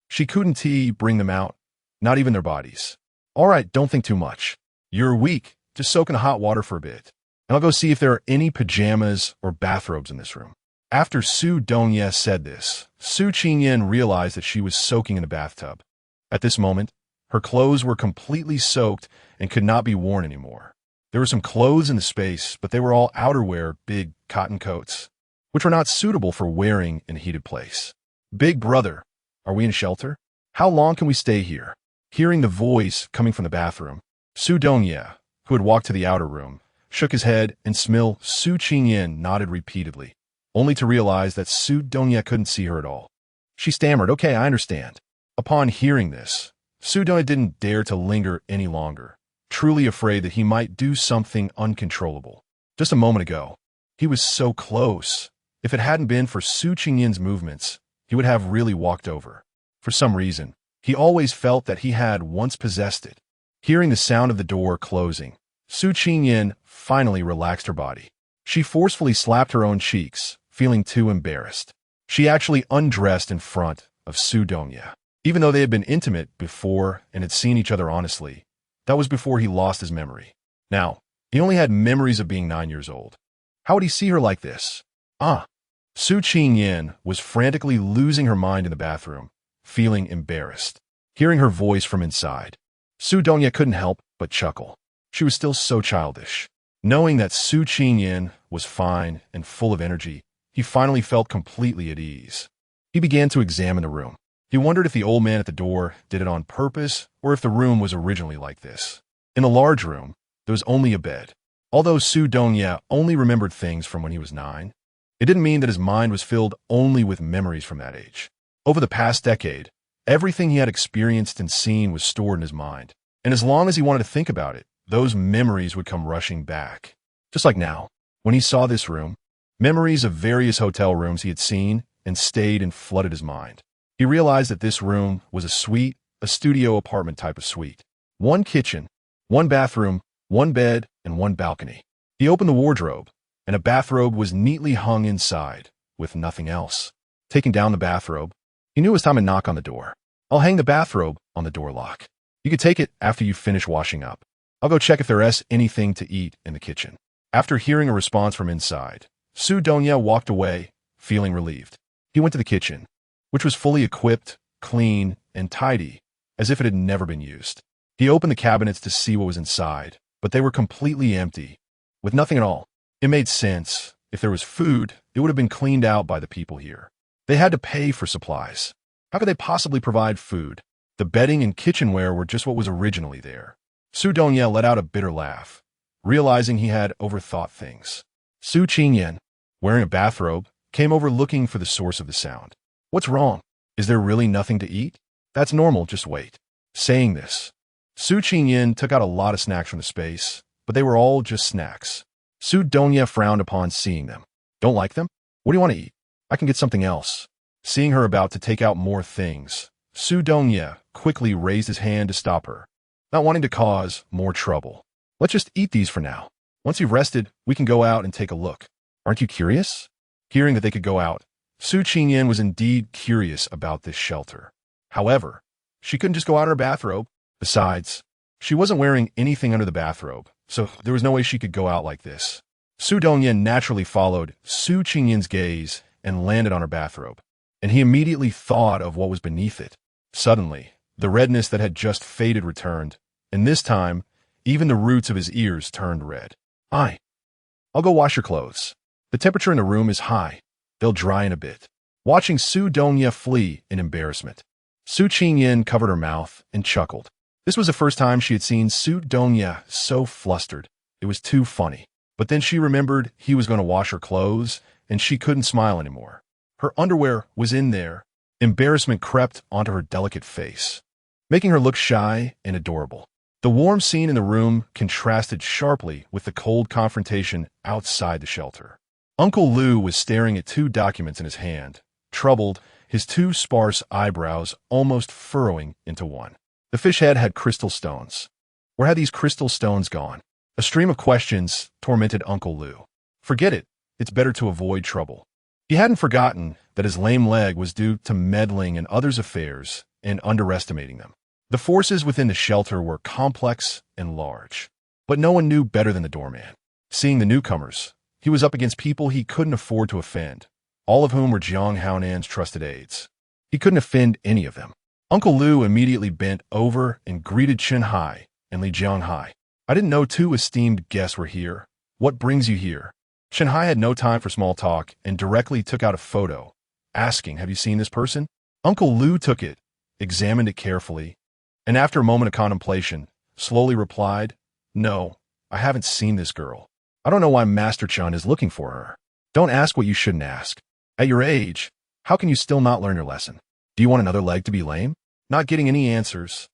She couldn't bring them out, not even their bodies. All right, don't think too much. You're weak. Just soak in hot water for a bit. And I'll go see if there are any pajamas or bathrobes in this room. After Su Dongye said this, Su Qingyan realized that she was soaking in the bathtub. At this moment, her clothes were completely soaked and could not be worn anymore. There were some clothes in the space, but they were all outerwear, big cotton coats, which were not suitable for wearing in a heated place. Big brother, are we in shelter? How long can we stay here? Hearing the voice coming from the bathroom, Su Dongye, who had walked to the outer room, shook his head and Su Qingyan nodded repeatedly, only to realize that Su Dongye couldn't see her at all. She stammered, "Okay, I understand." Upon hearing this, Su Dongye didn't dare to linger any longer, truly afraid that he might do something uncontrollable. Just a moment ago, he was so close. If it hadn't been for Su Qingyan's movements, he would have really walked over. For some reason, he always felt that he had once possessed it. Hearing the sound of the door closing, Su Qingyan finally relaxed her body. She forcefully slapped her own cheeks, feeling too embarrassed. She actually undressed in front of Su Dongye. Even though they had been intimate before and had seen each other honestly, that was before he lost his memory. Now, he only had memories of being 9 years old. How would he see her like this? Su Qingyan was frantically losing her mind in the bathroom, feeling embarrassed. Hearing her voice from inside, Su Dongye couldn't help but chuckle. She was still so childish. Knowing that Su Qingyan was fine and full of energy, he finally felt completely at ease. He began to examine the room. He wondered if the old man at the door did it on purpose or if the room was originally like this. In the large room, there was only a bed. Although Su Dongye only remembered things from when he was 9, it didn't mean that his mind was filled only with memories from that age. Over the past decade, everything he had experienced and seen was stored in his mind. And as long as he wanted to think about it, those memories would come rushing back. Just like now, when he saw this room, memories of various hotel rooms he had seen and stayed and flooded his mind. He realized that this room was a suite, a studio apartment type of suite. One kitchen, one bathroom, one bed, and one balcony. He opened the wardrobe, and a bathrobe was neatly hung inside, with nothing else. Taking down the bathrobe, he knew it was time to knock on the door. "I'll hang the bathrobe on the door lock. You could take it after you finish washing up. I'll go check if there is anything to eat in the kitchen." After hearing a response from inside, Su Dongye walked away, feeling relieved. He went to the kitchen, which was fully equipped, clean, and tidy, as if it had never been used. He opened the cabinets to see what was inside, but they were completely empty, with nothing at all. It made sense. If there was food, it would have been cleaned out by the people here. They had to pay for supplies. How could they possibly provide food? The bedding and kitchenware were just what was originally there. Su Dongye let out a bitter laugh, realizing he had overthought things. Su Qingyan, wearing a bathrobe, came over looking for the source of the sound. "What's wrong? Is there really nothing to eat?" "That's normal, just wait." Saying this, Su Qingyan took out a lot of snacks from the space, but they were all just snacks. Su Dongye frowned upon seeing them. "Don't like them? What do you want to eat? I can get something else." Seeing her about to take out more things, Su Dongye quickly raised his hand to stop her, not wanting to cause more trouble. "Let's just eat these for now. Once you've rested, we can go out and take a look. Aren't you curious?" Hearing that they could go out, Su Qingyan was indeed curious about this shelter. However, she couldn't just go out in her bathrobe. Besides, she wasn't wearing anything under the bathrobe, so there was no way she could go out like this. Su Dongyan naturally followed Su Qingyan's gaze and landed on her bathrobe, and he immediately thought of what was beneath it. Suddenly, the redness that had just faded returned, and this time, even the roots of his ears turned red. I'll go wash your clothes. The temperature in the room is high. They'll dry in a bit. Watching Su Dongya flee in embarrassment, Su Qingyan covered her mouth and chuckled. This was the first time she had seen Su Dongya so flustered. It was too funny. But then she remembered he was going to wash her clothes, and she couldn't smile anymore. Her underwear was in there. Embarrassment crept onto her delicate face, making her look shy and adorable. The warm scene in the room contrasted sharply with the cold confrontation outside the shelter. Uncle Lu was staring at two documents in his hand, troubled, his two sparse eyebrows almost furrowing into one. The fish head had crystal stones. Where had these crystal stones gone? A stream of questions tormented Uncle Lu. Forget it. It's better to avoid trouble. He hadn't forgotten that his lame leg was due to meddling in others' affairs and underestimating them. The forces within the shelter were complex and large, but no one knew better than the doorman. Seeing the newcomers, he was up against people he couldn't afford to offend, all of whom were Jiang Haonan's trusted aides. He couldn't offend any of them. Uncle Lu immediately bent over and greeted Chen Hai and Li Jianghai. I didn't know two esteemed guests were here. What brings you here? Chen Hai had no time for small talk and directly took out a photo, asking, have you seen this person? Uncle Lu took it, examined it carefully, and after a moment of contemplation, slowly replied, no, I haven't seen this girl. I don't know why Master Chen is looking for her. Don't ask what you shouldn't ask. At your age, how can you still not learn your lesson? Do you want another leg to be lame? Not getting any answers.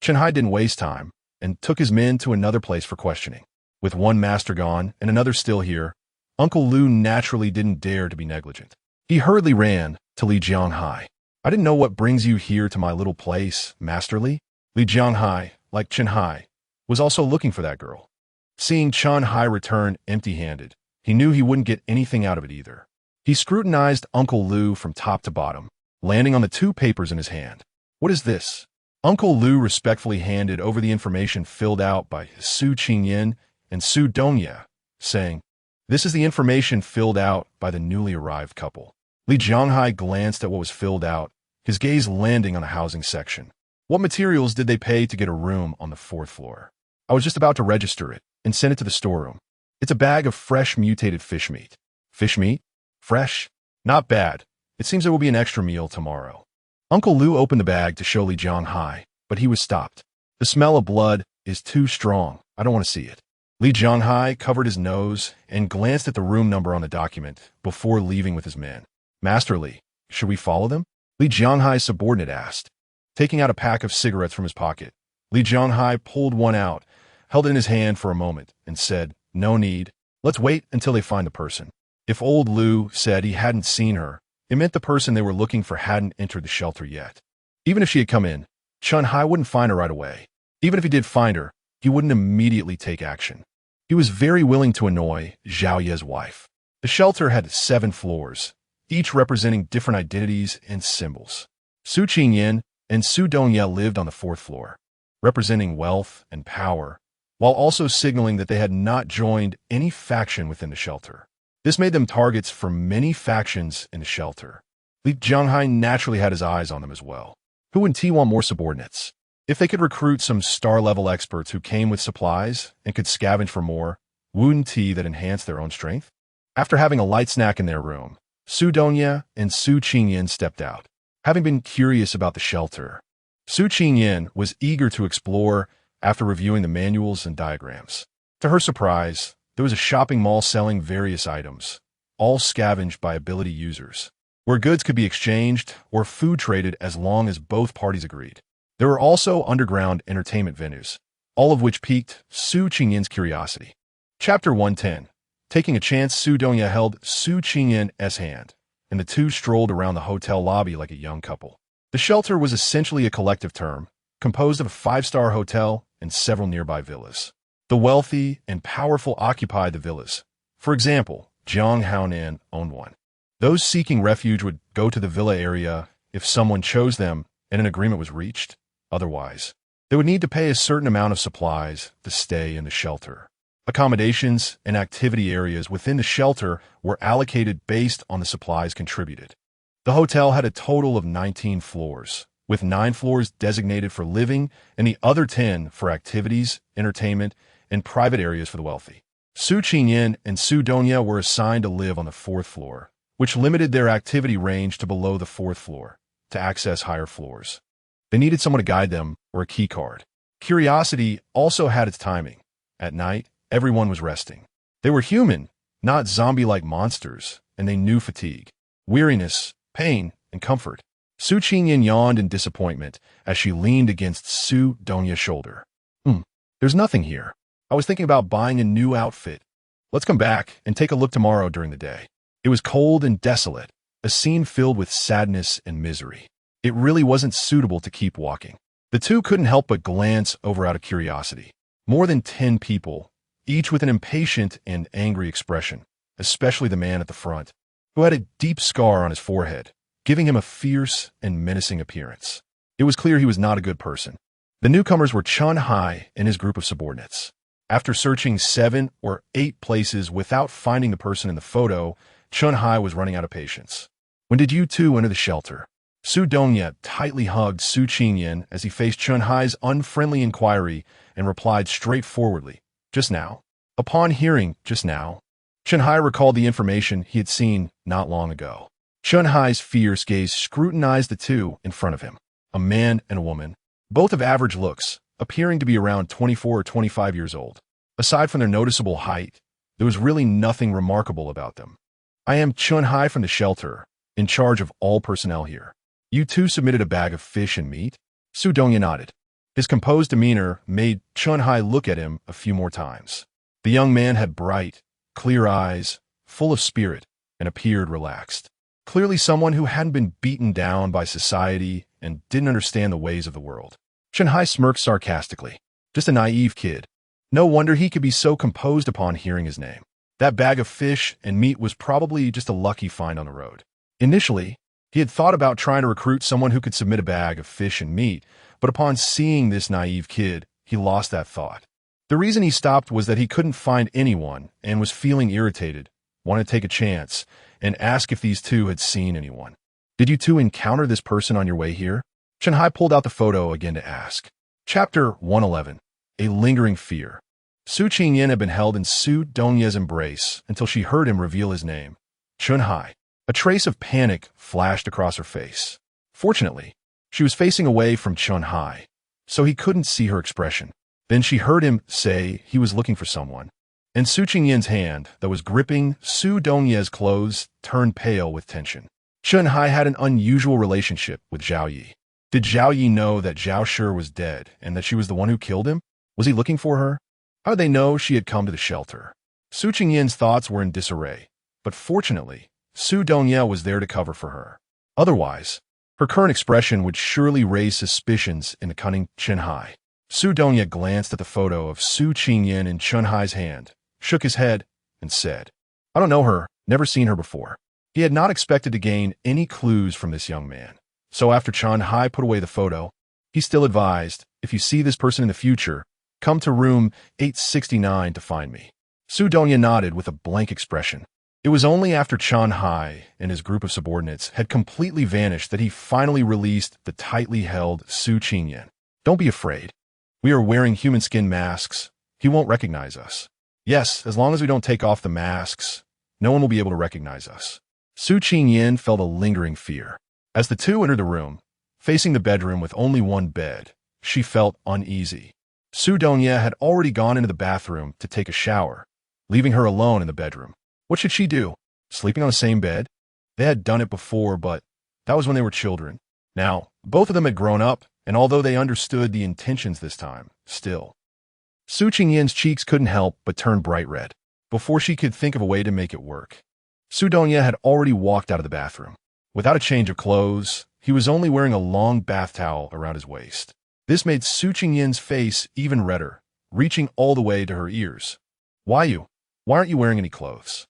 Chen Hai didn't waste time and took his men to another place for questioning. With one master gone and another still here, Uncle Lu naturally didn't dare to be negligent. He hurriedly ran to Li Jianghai. I didn't know what brings you here to my little place, Master Li. Li Jianghai, like Chen Hai, was also looking for that girl. Seeing Chen Hai return empty-handed, he knew he wouldn't get anything out of it either. He scrutinized Uncle Lu from top to bottom, landing on the two papers in his hand. What is this? Uncle Lu respectfully handed over the information filled out by Su Qingyan and Su Dongya, saying, this is the information filled out by the newly arrived couple. Li Jianghai glanced at what was filled out, his gaze landing on the housing section. What materials did they pay to get a room on the 4th floor? I was just about to register it and send it to the storeroom. It's a bag of fresh mutated fish meat. Fish meat? Fresh? Not bad. It seems there will be an extra meal tomorrow. Uncle Lu opened the bag to show Li Jianghai, but he was stopped. The smell of blood is too strong. I don't want to see it. Li Jianghai covered his nose and glanced at the room number on the document before leaving with his men. Master Li, should we follow them? Li Jianghai's subordinate asked. Taking out a pack of cigarettes from his pocket, Li Jianghai pulled one out, held it in his hand for a moment, and said, no need. Let's wait until they find the person. If old Lu said he hadn't seen her, it meant the person they were looking for hadn't entered the shelter yet. Even if she had come in, Chen Hai wouldn't find her right away. Even if he did find her, he wouldn't immediately take action. He was very willing to annoy Zhao Ye's wife. The shelter had 7 floors, each representing different identities and symbols. Su Qingyan and Su Dongya lived on the 4th floor, representing wealth and power, while also signaling that they had not joined any faction within the shelter. This made them targets for many factions in the shelter. Li Jianghai naturally had his eyes on them as well. Who in T want more subordinates? If they could recruit some star-level experts who came with supplies and could scavenge for more, wouldn't tea that enhanced their own strength? After having a light snack in their room, Su Dongya and Su Qingyan stepped out. Having been curious about the shelter, Su Qingyan was eager to explore after reviewing the manuals and diagrams. To her surprise, there was a shopping mall selling various items, all scavenged by ability users, where goods could be exchanged or food traded as long as both parties agreed. There were also underground entertainment venues, all of which piqued Su Qingyan's curiosity. Chapter 110. Taking a chance, Su Dongya held Su Qingyan's hand, and the two strolled around the hotel lobby like a young couple. The shelter was essentially a collective term, composed of a 5-star hotel and several nearby villas. The wealthy and powerful occupied the villas. For example, Jiang Haonan owned one. Those seeking refuge would go to the villa area if someone chose them and an agreement was reached. Otherwise, they would need to pay a certain amount of supplies to stay in the shelter. Accommodations and activity areas within the shelter were allocated based on the supplies contributed. The hotel had a total of 19 floors, with 9 floors designated for living and the other 10 for activities, entertainment, and private areas for the wealthy. Su Qingyan and Su Dongye were assigned to live on the 4th floor, which limited their activity range to below the 4th floor to access higher floors. They needed someone to guide them or a key card. Curiosity also had its timing. At night, everyone was resting. They were human, not zombie-like monsters, and they knew fatigue, weariness, pain, and comfort. Su Qingyan yawned in disappointment as she leaned against Su Dongye's shoulder. There's nothing here. I was thinking about buying a new outfit. Let's come back and take a look tomorrow during the day. It was cold and desolate, a scene filled with sadness and misery. It really wasn't suitable to keep walking. The two couldn't help but glance over out of curiosity. More than 10 people, each with an impatient and angry expression, especially the man at the front, who had a deep scar on his forehead, giving him a fierce and menacing appearance. It was clear he was not a good person. The newcomers were Chun Hai and his group of subordinates. After searching 7 or 8 places without finding the person in the photo, Chun Hai was running out of patience. When did you two enter the shelter? Su Dongye tightly hugged Su Qingyan as he faced Chun Hai's unfriendly inquiry and replied straightforwardly, "Just now." Upon hearing "just now," Chun Hai recalled the information he had seen not long ago. Chun Hai's fierce gaze scrutinized the two in front of him, a man and a woman, both of average looks, appearing to be around 24 or 25 years old. Aside from their noticeable height, there was really nothing remarkable about them. "I am Chun Hai from the shelter, in charge of all personnel here. You two submitted a bag of fish and meat?" Su Dongye nodded. His composed demeanor made Chun Hai look at him a few more times. The young man had bright, clear eyes, full of spirit, and appeared relaxed. Clearly someone who hadn't been beaten down by society and didn't understand the ways of the world. Chun Hai smirked sarcastically. Just a naive kid. No wonder he could be so composed upon hearing his name. That bag of fish and meat was probably just a lucky find on the road. Initially, he had thought about trying to recruit someone who could submit a bag of fish and meat, but upon seeing this naive kid, he lost that thought. The reason he stopped was that he couldn't find anyone and was feeling irritated, wanted to take a chance, and ask if these two had seen anyone. "Did you two encounter this person on your way here?" Chun Hai pulled out the photo again to ask. Chapter 111. A Lingering Fear. Su Qingyan had been held in Su Dongye's embrace until she heard him reveal his name, Chun Hai. A trace of panic flashed across her face. Fortunately, she was facing away from Chun Hai, so he couldn't see her expression. Then she heard him say he was looking for someone, and Su Qingyan's hand that was gripping Su Dongye's clothes turned pale with tension. Chun Hai had an unusual relationship with Zhao Yi. Did Zhao Yi know that Zhao Shi was dead and that she was the one who killed him? Was he looking for her? How did they know she had come to the shelter? Su Qingyan's thoughts were in disarray, but fortunately, Su Dongye was there to cover for her. Otherwise, her current expression would surely raise suspicions in the cunning Chun Hai. Su Dongye glanced at the photo of Su Qingyan in Chun Hai's hand, shook his head, and said, "I don't know her, never seen her before." He had not expected to gain any clues from this young man. So after Chun Hai put away the photo, he still advised, "If you see this person in the future, come to room 869 to find me." Su Dongye nodded with a blank expression. It was only after Chun Hai and his group of subordinates had completely vanished that he finally released the tightly held Su Qingyan. "Don't be afraid. We are wearing human skin masks. He won't recognize us. Yes, as long as we don't take off the masks, no one will be able to recognize us." Su Qingyan felt a lingering fear. As the two entered the room, facing the bedroom with only one bed, she felt uneasy. Su Dongye had already gone into the bathroom to take a shower, leaving her alone in the bedroom. What should she do? Sleeping on the same bed? They had done it before, but that was when they were children. Now, both of them had grown up, and although they understood the intentions this time, still. Su Qingyan's cheeks couldn't help but turn bright red. Before she could think of a way to make it work, Su Dongye had already walked out of the bathroom. Without a change of clothes, he was only wearing a long bath towel around his waist. This made Su Qingyan's face even redder, reaching all the way to her ears. Why aren't you wearing any clothes?"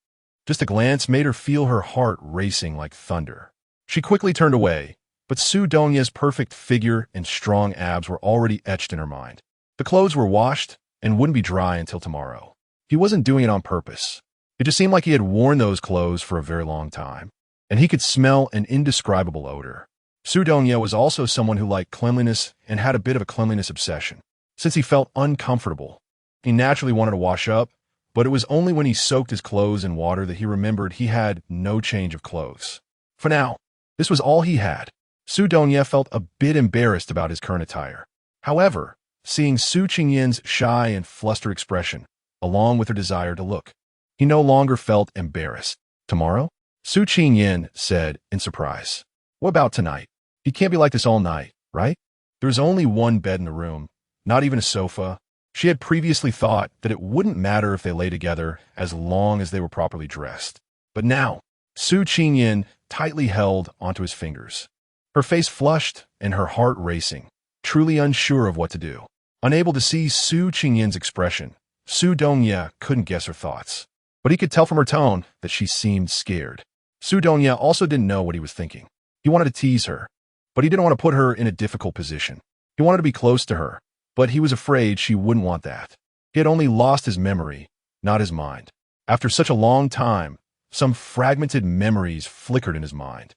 Just a glance made her feel her heart racing like thunder. She quickly turned away, but Su Dongye's perfect figure and strong abs were already etched in her mind. The clothes were washed and wouldn't be dry until tomorrow. He wasn't doing it on purpose. It just seemed like he had worn those clothes for a very long time, and he could smell an indescribable odor. Su Dongye was also someone who liked cleanliness and had a bit of a cleanliness obsession. Since he felt uncomfortable, he naturally wanted to wash up, but it was only when he soaked his clothes in water that he remembered he had no change of clothes. For now, this was all he had. Su Dongye felt a bit embarrassed about his current attire. However, seeing Su Qingyin's shy and flustered expression, along with her desire to look, he no longer felt embarrassed. Tomorrow? Su Qingyin said in surprise. What about tonight? He can't be like this all night, right? There's only one bed in the room, not even a sofa. She had previously thought that it wouldn't matter if they lay together as long as they were properly dressed. But now, Su Qingyin tightly held onto his fingers. Her face flushed and her heart racing, truly unsure of what to do. Unable to see Su Qingyin's expression, Su Dongye couldn't guess her thoughts. But he could tell from her tone that she seemed scared. Su Dongye also didn't know what he was thinking. He wanted to tease her, but he didn't want to put her in a difficult position. He wanted to be close to her, but he was afraid she wouldn't want that. He had only lost his memory, not his mind. After such a long time, some fragmented memories flickered in his mind,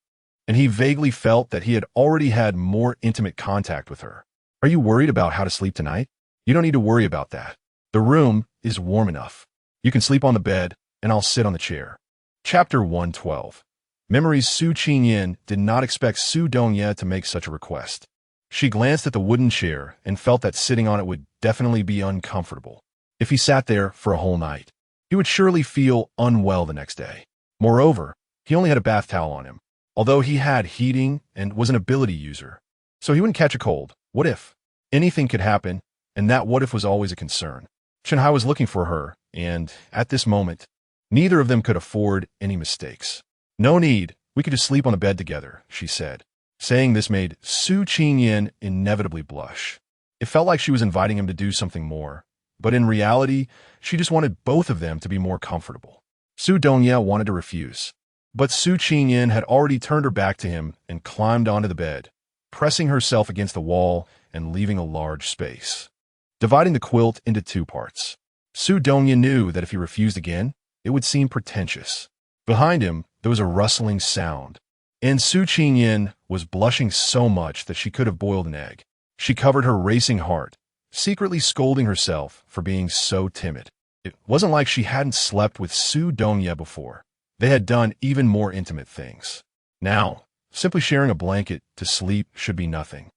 and he vaguely felt that he had already had more intimate contact with her. Are you worried about how to sleep tonight? You don't need to worry about that. The room is warm enough. You can sleep on the bed, and I'll sit on the chair. Chapter 112. Memories. Su Qingyin did not expect Su Dongye to make such a request. She glanced at the wooden chair and felt that sitting on it would definitely be uncomfortable. If he sat there for a whole night, he would surely feel unwell the next day. Moreover, he only had a bath towel on him, although he had heating and was an ability user. So he wouldn't catch a cold. What if? Anything could happen, and that what if was always a concern. Chenhai was looking for her, and, at this moment, neither of them could afford any mistakes. No need, we could just sleep on the bed together, she said. Saying this made Su Qingyin inevitably blush. It felt like she was inviting him to do something more, but in reality, she just wanted both of them to be more comfortable. Su Dongye wanted to refuse, but Su Qingyin had already turned her back to him and climbed onto the bed, pressing herself against the wall and leaving a large space, dividing the quilt into two parts. Su Dongye knew that if he refused again, it would seem pretentious. Behind him, there was a rustling sound, and Su Qingyin was blushing so much that she could have boiled an egg. She covered her racing heart, secretly scolding herself for being so timid. It wasn't like she hadn't slept with Su Dongye before. They had done even more intimate things. Now, simply sharing a blanket to sleep should be nothing.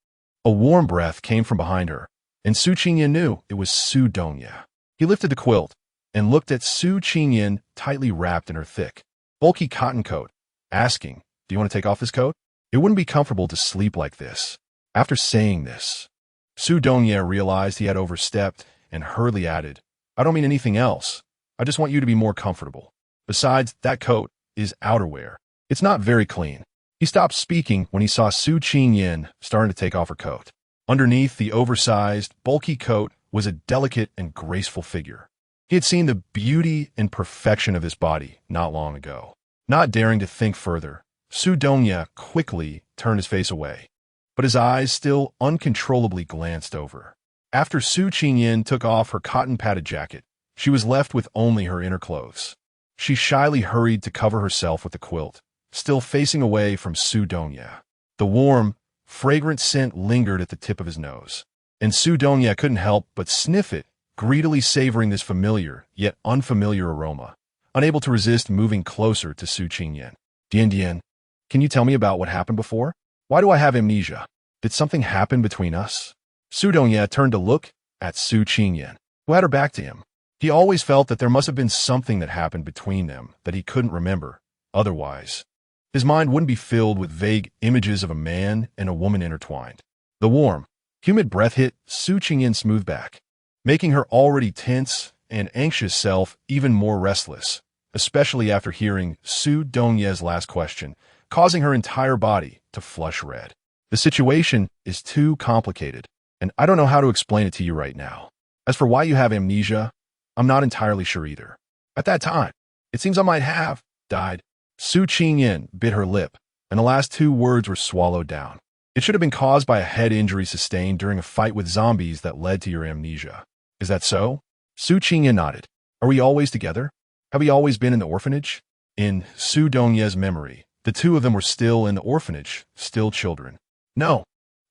A warm breath came from behind her, and Su Qingyin knew it was Su Dongye. He lifted the quilt and looked at Su Qingyin tightly wrapped in her thick, bulky cotton coat, asking, "Do you want to take off this coat? It wouldn't be comfortable to sleep like this." After saying this, Su Dongye realized he had overstepped and hurriedly added, "I don't mean anything else. I just want you to be more comfortable. Besides, that coat is outerwear. It's not very clean." He stopped speaking when he saw Su Qingyin starting to take off her coat. Underneath the oversized, bulky coat was a delicate and graceful figure. He had seen the beauty and perfection of this body not long ago. Not daring to think further, Su Dongye quickly turned his face away, but his eyes still uncontrollably glanced over. After Su Qingyin took off her cotton-padded jacket, she was left with only her inner clothes. She shyly hurried to cover herself with the quilt, still facing away from Su Dongye. The warm, fragrant scent lingered at the tip of his nose, and Su Dongye couldn't help but sniff it, greedily savoring this familiar yet unfamiliar aroma, unable to resist moving closer to Su Qingyin. "Dian, can you tell me about what happened before? Why do I have amnesia? Did something happen between us?" Su Dongye turned to look at Su Qingyin, who had her back to him. He always felt that there must have been something that happened between them that he couldn't remember. Otherwise, his mind wouldn't be filled with vague images of a man and a woman intertwined. The warm, humid breath hit Su Qingyin's smooth back, making her already tense and anxious self even more restless, especially after hearing Su Dongye's last question, causing her entire body to flush red. The situation is too complicated, and I don't know how to explain it to you right now. As for why you have amnesia, I'm not entirely sure either. At that time, it seems I might have died. Su Qingyin bit her lip, and the last two words were swallowed down. It should have been caused by a head injury sustained during a fight with zombies that led to your amnesia. Is that so? Su Qingyin nodded. Are we always together? Have we always been in the orphanage? In Su Dongye's memory, the two of them were still in the orphanage, still children. No.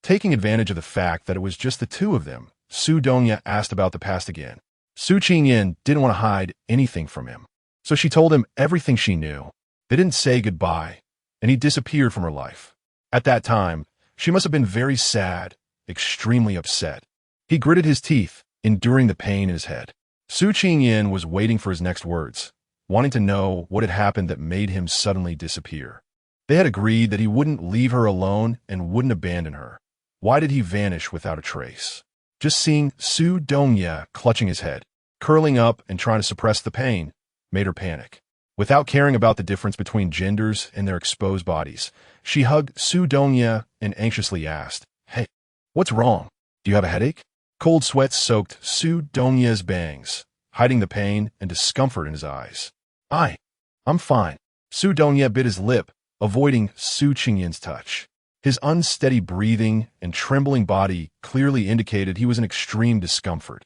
Taking advantage of the fact that it was just the two of them, Su Dongye asked about the past again. Su Qingyan didn't want to hide anything from him, so she told him everything she knew. They didn't say goodbye, and he disappeared from her life. At that time, she must have been very sad, extremely upset. He gritted his teeth, enduring the pain in his head. Su Qingyan was waiting for his next words, wanting to know what had happened that made him suddenly disappear. They had agreed that he wouldn't leave her alone and wouldn't abandon her. Why did he vanish without a trace? Just seeing Su Dongye clutching his head, curling up and trying to suppress the pain, made her panic. Without caring about the difference between genders and their exposed bodies, she hugged Su Dongye and anxiously asked, "Hey, what's wrong? Do you have a headache?" Cold sweat soaked Su Dongye's bangs, hiding the pain and discomfort in his eyes. I'm fine." Su Dongye bit his lip, avoiding Su Qingyan's touch. His unsteady breathing and trembling body clearly indicated he was in extreme discomfort.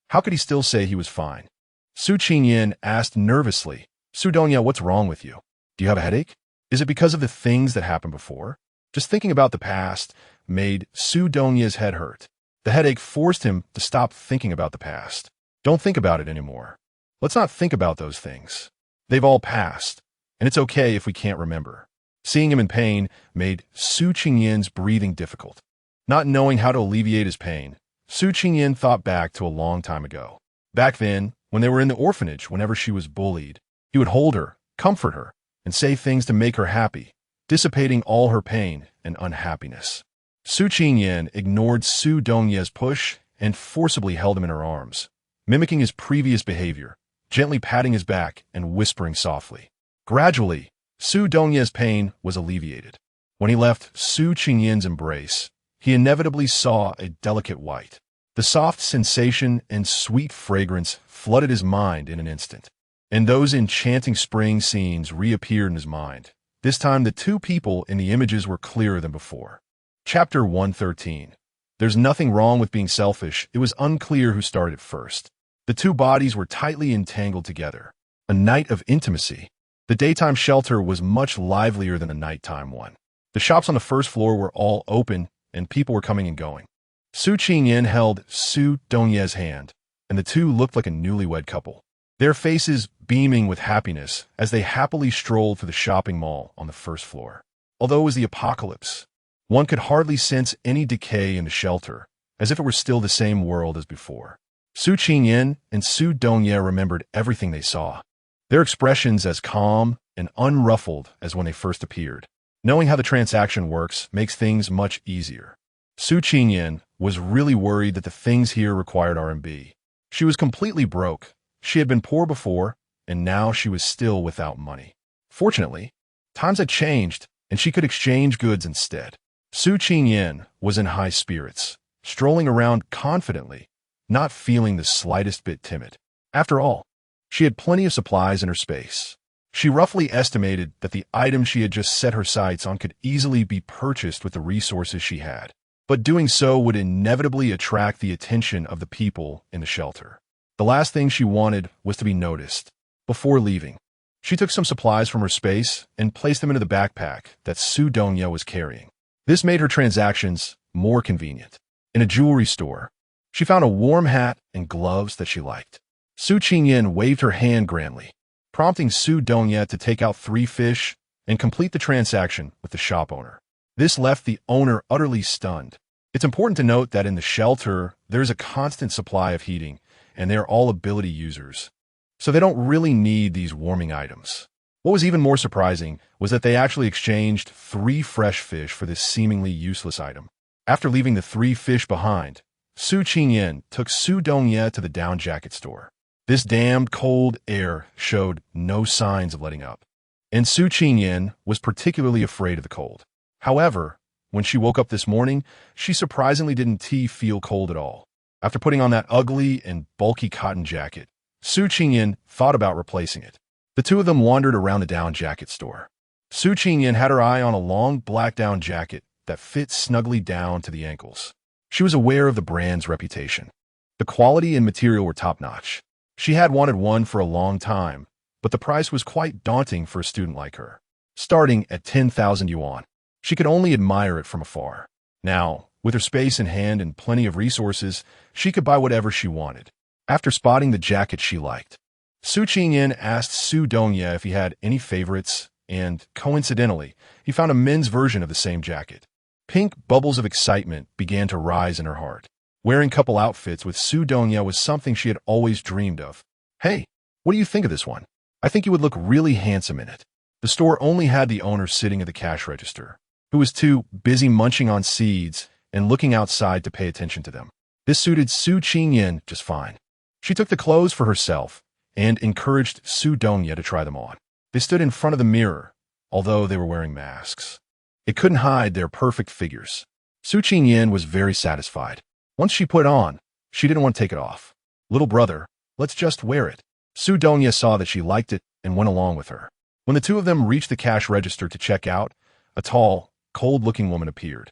How could he still say he was fine? Su Qingyan asked nervously, "Su Dongye, what's wrong with you? Do you have a headache? Is it because of the things that happened before?" Just thinking about the past made Su Dongye's head hurt. The headache forced him to stop thinking about the past. Don't think about it anymore. Let's not think about those things. They've all passed, and it's okay if we can't remember. Seeing him in pain made Su Qingyan's breathing difficult. Not knowing how to alleviate his pain, Su Qingyan thought back to a long time ago. Back then, when they were in the orphanage, whenever she was bullied, he would hold her, comfort her, and say things to make her happy, dissipating all her pain and unhappiness. Su Qingyan ignored Su Dongye's push and forcibly held him in her arms, mimicking his previous behavior, gently patting his back and whispering softly. Gradually, Su Dongye's pain was alleviated. When he left Su Qingyan's embrace, he inevitably saw a delicate white. The soft sensation and sweet fragrance flooded his mind in an instant, and those enchanting spring scenes reappeared in his mind. This time the two people in the images were clearer than before. Chapter 113. There's nothing wrong with being selfish. It was unclear who started first. The two bodies were tightly entangled together. A night of intimacy. The daytime shelter was much livelier than the nighttime one. The shops on the first floor were all open, and people were coming and going. Su Qingyan held Su Dongye's hand, and the two looked like a newlywed couple, their faces beaming with happiness as they happily strolled through the shopping mall on the first floor. Although it was the apocalypse, one could hardly sense any decay in the shelter, as if it were still the same world as before. Su Qingyan and Su Dongye remembered everything they saw, their expressions as calm and unruffled as when they first appeared. Knowing how the transaction works makes things much easier. Su Qingyan was really worried that the things here required RMB. She was completely broke. She had been poor before, and now she was still without money. Fortunately, times had changed, and she could exchange goods instead. Su Qingyan was in high spirits, strolling around confidently, not feeling the slightest bit timid. After all, she had plenty of supplies in her space. She roughly estimated that the items she had just set her sights on could easily be purchased with the resources she had. But doing so would inevitably attract the attention of the people in the shelter. The last thing she wanted was to be noticed. Before leaving, she took some supplies from her space and placed them into the backpack that Su Dongye was carrying. This made her transactions more convenient. In a jewelry store, she found a warm hat and gloves that she liked. Su Qingyan waved her hand grandly, prompting Su Dongye to take out 3 fish and complete the transaction with the shop owner. This left the owner utterly stunned. It's important to note that in the shelter, there's a constant supply of heating, and they're all ability users, so they don't really need these warming items. What was even more surprising was that they actually exchanged 3 fresh fish for this seemingly useless item. After leaving the 3 fish behind, Su Qingyan took Su Dongye to the down jacket store. This damned cold air showed no signs of letting up, and Su Qingyan was particularly afraid of the cold. However, when she woke up this morning, she surprisingly didn't feel cold at all. After putting on that ugly and bulky cotton jacket, Su Qingyan thought about replacing it. The two of them wandered around the down jacket store. Su Qingyan had her eye on a long black down jacket that fit snugly down to the ankles. She was aware of the brand's reputation. The quality and material were top-notch. She had wanted one for a long time, but the price was quite daunting for a student like her. Starting at 10,000 yuan, she could only admire it from afar. Now, with her space in hand and plenty of resources, she could buy whatever she wanted. After spotting the jacket she liked, Su Qingyan asked Su Dongye if he had any favorites, and, coincidentally, he found a men's version of the same jacket. Pink bubbles of excitement began to rise in her heart. Wearing couple outfits with Su Dongye was something she had always dreamed of. Hey, what do you think of this one? I think you would look really handsome in it. The store only had the owner sitting at the cash register, who was too busy munching on seeds and looking outside to pay attention to them. This suited Su Qingyan just fine. She took the clothes for herself and encouraged Su Dongye to try them on. They stood in front of the mirror, although they were wearing masks. It couldn't hide their perfect figures. Su Qingyan was very satisfied. Once she put it on, she didn't want to take it off. Little brother, let's just wear it. Su Dongye saw that she liked it and went along with her. When the two of them reached the cash register to check out, a tall, cold-looking woman appeared.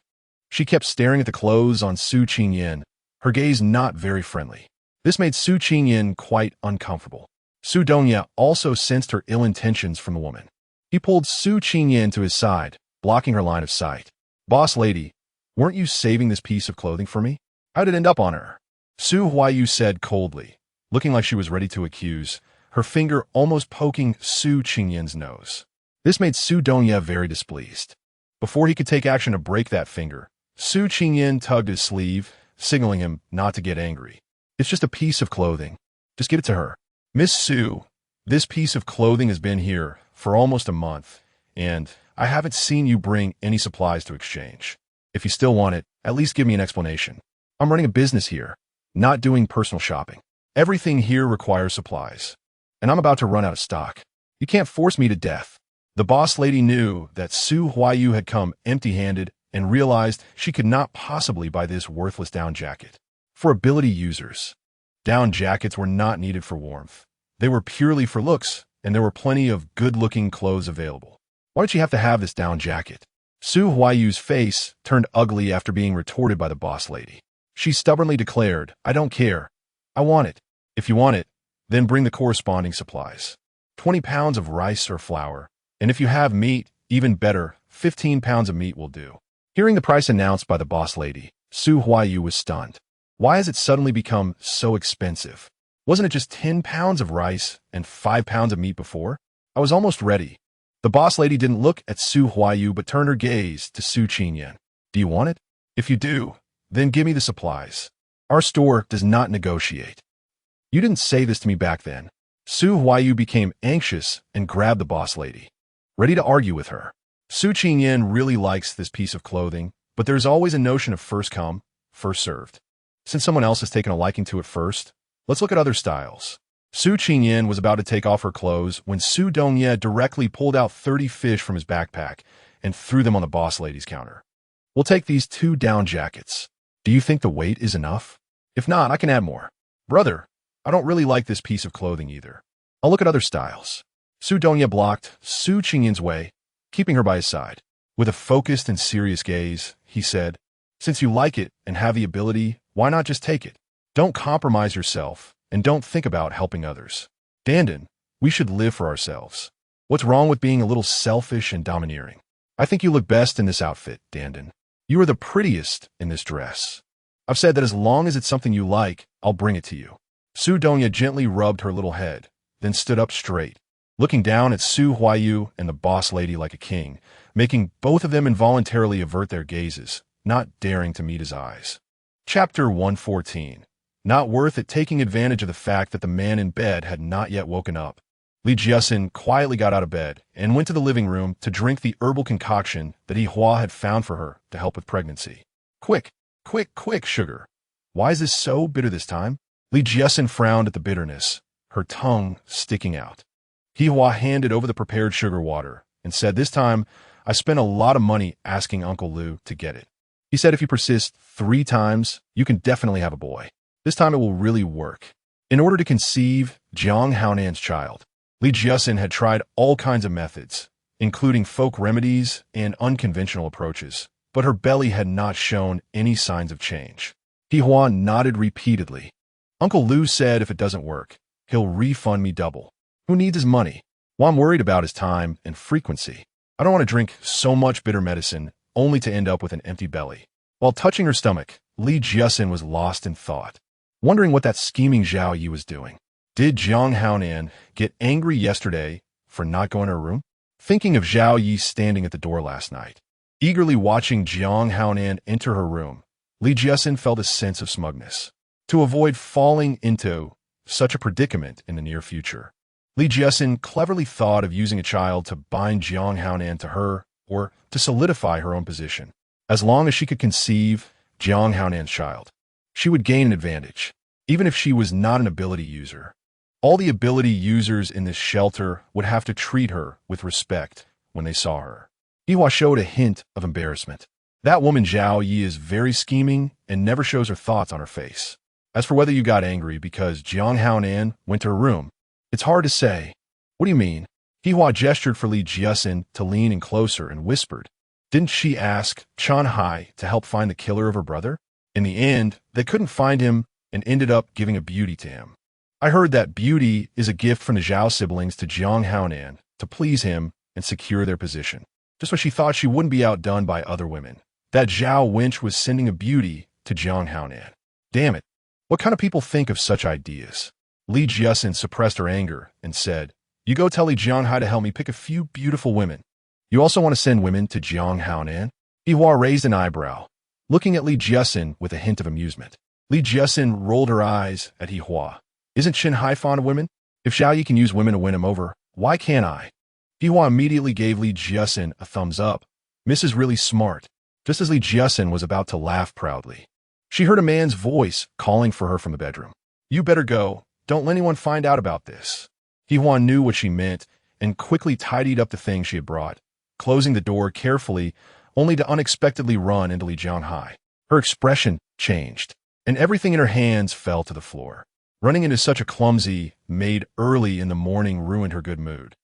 She kept staring at the clothes on Su Qingyan, her gaze not very friendly. This made Su Qingyan quite uncomfortable. Su Dongye also sensed her ill intentions from the woman. He pulled Su Qingyan to his side, blocking her line of sight. Boss lady, weren't you saving this piece of clothing for me? How did it end up on her? Su Huayu said coldly, looking like she was ready to accuse, her finger almost poking Su Qingyan's nose. This made Su Dongye very displeased. Before he could take action to break that finger, Su Qingyan tugged his sleeve, signaling him not to get angry. It's just a piece of clothing. Just give it to her. Miss Su, this piece of clothing has been here for almost a month, and I haven't seen you bring any supplies to exchange. If you still want it, at least give me an explanation. I'm running a business here, not doing personal shopping. Everything here requires supplies, and I'm about to run out of stock. You can't force me to death. The boss lady knew that Su Huayu had come empty-handed and realized she could not possibly buy this worthless down jacket. For ability users, down jackets were not needed for warmth. They were purely for looks, and there were plenty of good-looking clothes available. Why did you have to have this down jacket? Su Huayu's face turned ugly after being retorted by the boss lady. She stubbornly declared, I don't care. I want it. If you want it, then bring the corresponding supplies. 20 pounds of rice or flour, and if you have meat, even better, 15 pounds of meat will do. Hearing the price announced by the boss lady, Su Huayu was stunned. Why has it suddenly become so expensive? Wasn't it just 10 pounds of rice and 5 pounds of meat before? I was almost ready. The boss lady didn't look at Su Huayu but turned her gaze to Su Qingyan. Do you want it? If you do, then give me the supplies. Our store does not negotiate. You didn't say this to me back then. Su Huayu became anxious and grabbed the boss lady, ready to argue with her. Su Qingyan really likes this piece of clothing, but there's always a notion of first come, first served. Since someone else has taken a liking to it first, let's look at other styles. Su Qingyan was about to take off her clothes when Su Dongye directly pulled out 30 fish from his backpack and threw them on the boss lady's counter. We'll take these 2 down jackets. Do you think the weight is enough? If not, I can add more. Brother, I don't really like this piece of clothing either. I'll look at other styles. Su Dongye blocked Su Qingyan's way, keeping her by his side. With a focused and serious gaze, he said, since you like it and have the ability, why not just take it? Don't compromise yourself, and don't think about helping others. Dandan, we should live for ourselves. What's wrong with being a little selfish and domineering? I think you look best in this outfit, Dandan. You are the prettiest in this dress. I've said that as long as it's something you like, I'll bring it to you. Su Dongye gently rubbed her little head, then stood up straight, looking down at Su Huayu and the boss lady like a king, making both of them involuntarily avert their gazes, not daring to meet his eyes. Chapter 114. Not worth it. Taking advantage of the fact that the man in bed had not yet woken up, Li Jiasin quietly got out of bed and went to the living room to drink the herbal concoction that Yi Hua had found for her to help with pregnancy. Quick, quick, quick, sugar. Why is this so bitter this time? Li Jiasin frowned at the bitterness, her tongue sticking out. Yi Hua handed over the prepared sugar water and said, this time, I spent a lot of money asking Uncle Lu to get it. He said if you persist 3 times, you can definitely have a boy. This time it will really work. In order to conceive Jiang Haonan's child, Li Jiasin had tried all kinds of methods, including folk remedies and unconventional approaches, but her belly had not shown any signs of change. Yi Hua nodded repeatedly. Uncle Lu said if it doesn't work, he'll refund me double. Who needs his money? Well, I'm worried about his time and frequency. I don't want to drink so much bitter medicine only to end up with an empty belly. While touching her stomach, Li Jiasin was lost in thought, wondering what that scheming Zhao Yi was doing. Did Jiang Haonan get angry yesterday for not going to her room? Thinking of Zhao Yi standing at the door last night, eagerly watching Jiang Haonan enter her room, Li Jiasin felt a sense of smugness. To avoid falling into such a predicament in the near future, Li Jiasin cleverly thought of using a child to bind Jiang Haonan to her or to solidify her own position. As long as she could conceive Jiang Haonan's child, she would gain an advantage, even if she was not an ability user. All the ability users in this shelter would have to treat her with respect when they saw her. Yihua showed a hint of embarrassment. That woman Zhao Yi is very scheming and never shows her thoughts on her face. As for whether you got angry because Jiang Haonan went to her room, it's hard to say. What do you mean? Yihua gestured for Li Jiasin to lean in closer and whispered, didn't she ask Chan Hai to help find the killer of her brother? In the end, they couldn't find him and ended up giving a beauty to him. I heard that beauty is a gift from the Zhao siblings to Jiang Haonan to please him and secure their position. Just when she thought she wouldn't be outdone by other women, that Zhao wench was sending a beauty to Jiang Haonan. Damn it. What kind of people think of such ideas? Li Jiasin suppressed her anger and said, you go tell Li Jianghai to help me pick a few beautiful women. You also want to send women to Jiang Haonan? Yihua raised an eyebrow, looking at Li Jiasin with a hint of amusement. Li Jiasin rolled her eyes at Yihua. Isn't Shin Hai fond of women? If Zhao Yi can use women to win him over, why can't I? Yihua immediately gave Li Jiasin a thumbs up. Miss is really smart. Just as Li Jiasin was about to laugh proudly, she heard a man's voice calling for her from the bedroom. You better go. Don't let anyone find out about this. Yihua knew what she meant and quickly tidied up the things she had brought, closing the door carefully, only to unexpectedly run into Li Jianghai. Her expression changed, and everything in her hands fell to the floor. Running into such a clumsy maid early in the morning ruined her good mood,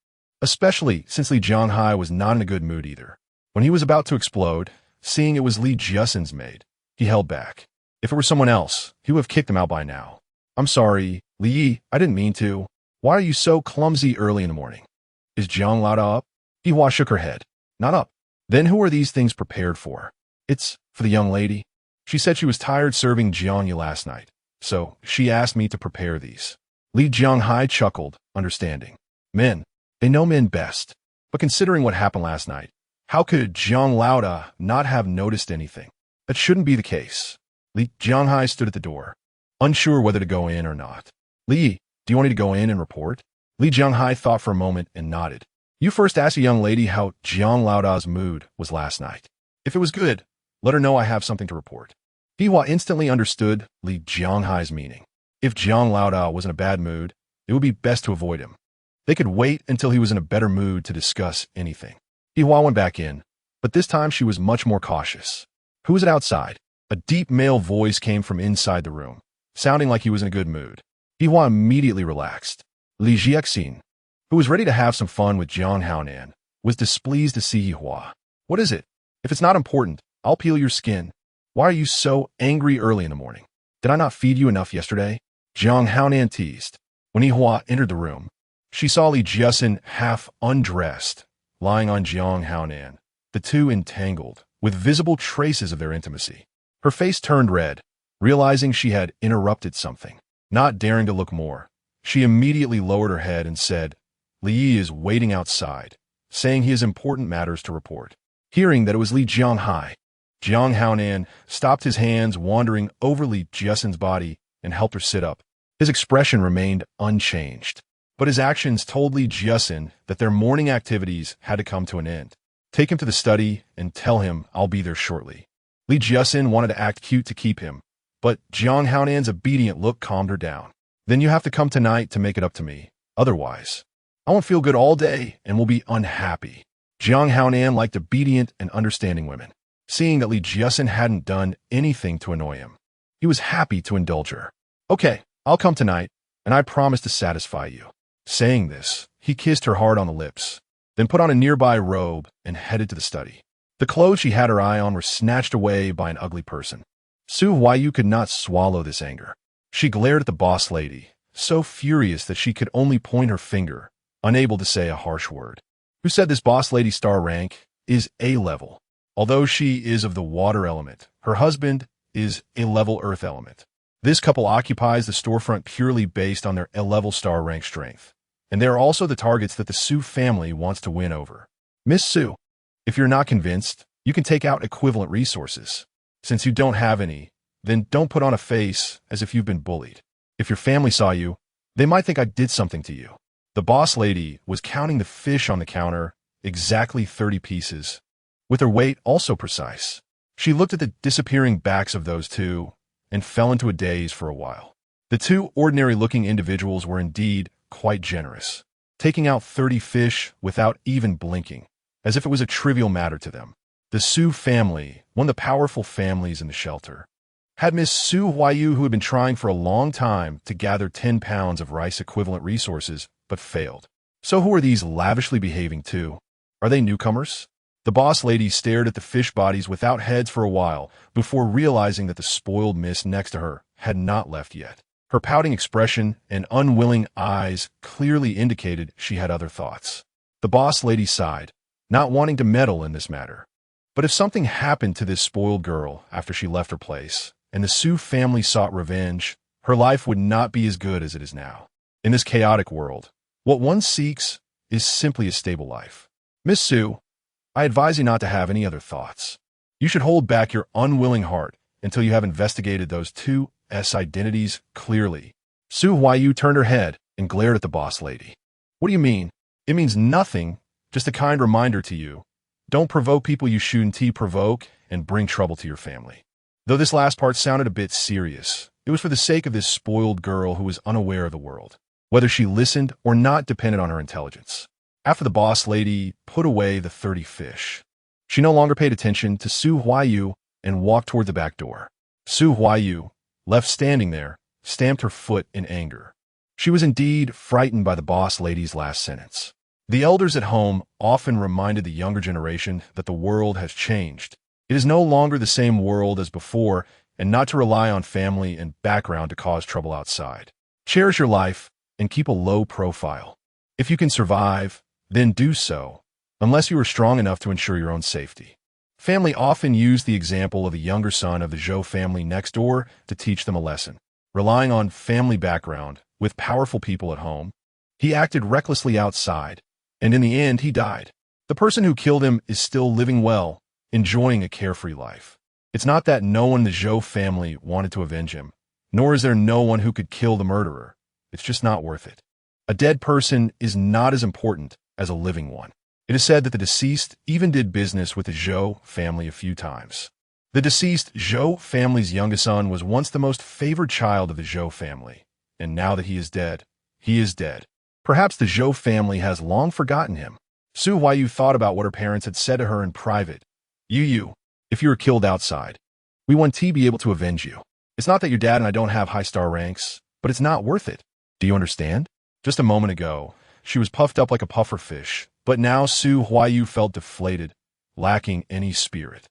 especially since Li Jianghai was not in a good mood either. When he was about to explode, seeing it was Li Jiasin's maid, he held back. If it were someone else, he would have kicked him out by now. I'm sorry, Li Yi, I didn't mean to. Why are you so clumsy early in the morning? Is Jiang Laoda up? Yihua shook her head. Not up. Then who are these things prepared for? It's for the young lady. She said she was tired serving Jiang Yi last night, so she asked me to prepare these. Li Jianghai chuckled, understanding. Men, they know men best. But considering what happened last night, how could Jiang Laoda not have noticed anything? That shouldn't be the case. Li Jianghai stood at the door, unsure whether to go in or not. Li, do you want me to go in and report? Li Jianghai thought for a moment and nodded. You first asked a young lady how Jiang Laoda's mood was last night. If it was good, let her know I have something to report. Yihua instantly understood Li Jianghai's meaning. If Jiang Laoda was in a bad mood, it would be best to avoid him. They could wait until he was in a better mood to discuss anything. Yihua went back in, but this time she was much more cautious. Who was it outside? A deep male voice came from inside the room, sounding like he was in a good mood. Yihua immediately relaxed. Li Jiaxin, who was ready to have some fun with Jiang Haonan, was displeased to see Yihua. What is it? If it's not important, I'll peel your skin. Why are you so angry early in the morning? Did I not feed you enough yesterday? Jiang Haonan teased. When Yihua entered the room, she saw Li Jiasin half undressed, lying on Jiang Haonan, the two entangled, with visible traces of their intimacy. Her face turned red, realizing she had interrupted something. Not daring to look more, she immediately lowered her head and said, Li Yi is waiting outside, saying he has important matters to report. Hearing that it was Li Jianghai, Jiang Haonan stopped his hands wandering over Li Jiasin's body and helped her sit up. His expression remained unchanged, but his actions told Li Jiasin that their morning activities had to come to an end. Take him to the study and tell him I'll be there shortly. Li Jiasin wanted to act cute to keep him, but Jiang Haonan's obedient look calmed her down. Then you have to come tonight to make it up to me. Otherwise, I won't feel good all day and will be unhappy. Jiang Haonan liked obedient and understanding women. Seeing that Li Jiasin hadn't done anything to annoy him, he was happy to indulge her. Okay, I'll come tonight, and I promise to satisfy you. Saying this, he kissed her hard on the lips, then put on a nearby robe and headed to the study. The clothes she had her eye on were snatched away by an ugly person. Su Huayu could not swallow this anger. She glared at the boss lady, so furious that she could only point her finger, unable to say a harsh word. Who said this boss lady's star rank is A-level? Although she is of the water element, her husband is A-level earth element. This couple occupies the storefront purely based on their A-level star rank strength, and they are also the targets that the Su family wants to win over. Miss Su, if you're not convinced, you can take out equivalent resources. Since you don't have any, then don't put on a face as if you've been bullied. If your family saw you, they might think I did something to you. The boss lady was counting the fish on the counter, exactly 30 pieces, with her weight also precise. She looked at the disappearing backs of those two and fell into a daze for a while. The two ordinary-looking individuals were indeed quite generous, taking out 30 fish without even blinking, as if it was a trivial matter to them. The Su family, one of the powerful families in the shelter, had Miss Su Huayu, who had been trying for a long time to gather 10 pounds of rice-equivalent resources, but failed. So who are these lavishly behaving two? Are they newcomers? The boss lady stared at the fish bodies without heads for a while before realizing that the spoiled miss next to her had not left yet. Her pouting expression and unwilling eyes clearly indicated she had other thoughts. The boss lady sighed, not wanting to meddle in this matter. But if something happened to this spoiled girl after she left her place, and the Su family sought revenge, her life would not be as good as it is now. In this chaotic world, what one seeks is simply a stable life. Miss Su, I advise you not to have any other thoughts. You should hold back your unwilling heart until you have investigated those two identities clearly. Su Huayu turned her head and glared at the boss lady. What do you mean? It means nothing, just a kind reminder to you. Don't provoke people you shouldn't provoke and bring trouble to your family. Though this last part sounded a bit serious, it was for the sake of this spoiled girl who was unaware of the world. Whether she listened or not depended on her intelligence. After the boss lady put away the 30 fish, she no longer paid attention to Su Huayu and walked toward the back door. Su Huayu, left standing there, stamped her foot in anger. She was indeed frightened by the boss lady's last sentence. The elders at home often reminded the younger generation that the world has changed. It is no longer the same world as before, and not to rely on family and background to cause trouble outside. Cherish your life and keep a low profile. If you can survive, then do so, unless you are strong enough to ensure your own safety. Family often used the example of a younger son of the Zhou family next door to teach them a lesson. Relying on family background, with powerful people at home, he acted recklessly outside, and in the end he died. The person who killed him is still living well, enjoying a carefree life. It's not that no one in the Zhou family wanted to avenge him, nor is there no one who could kill the murderer. It's just not worth it. A dead person is not as important as a living one. It is said that the deceased even did business with the Zhou family a few times. The deceased Zhou family's youngest son was once the most favored child of the Zhou family, and now that he is dead, he is dead. Perhaps the Zhou family has long forgotten him. Su Huayu thought about what her parents had said to her in private. You, if you were killed outside, we want to be able to avenge you. It's not that your dad and I don't have high star ranks, but it's not worth it. Do you understand? Just a moment ago, she was puffed up like a puffer fish, but now Su Huayu felt deflated, lacking any spirit.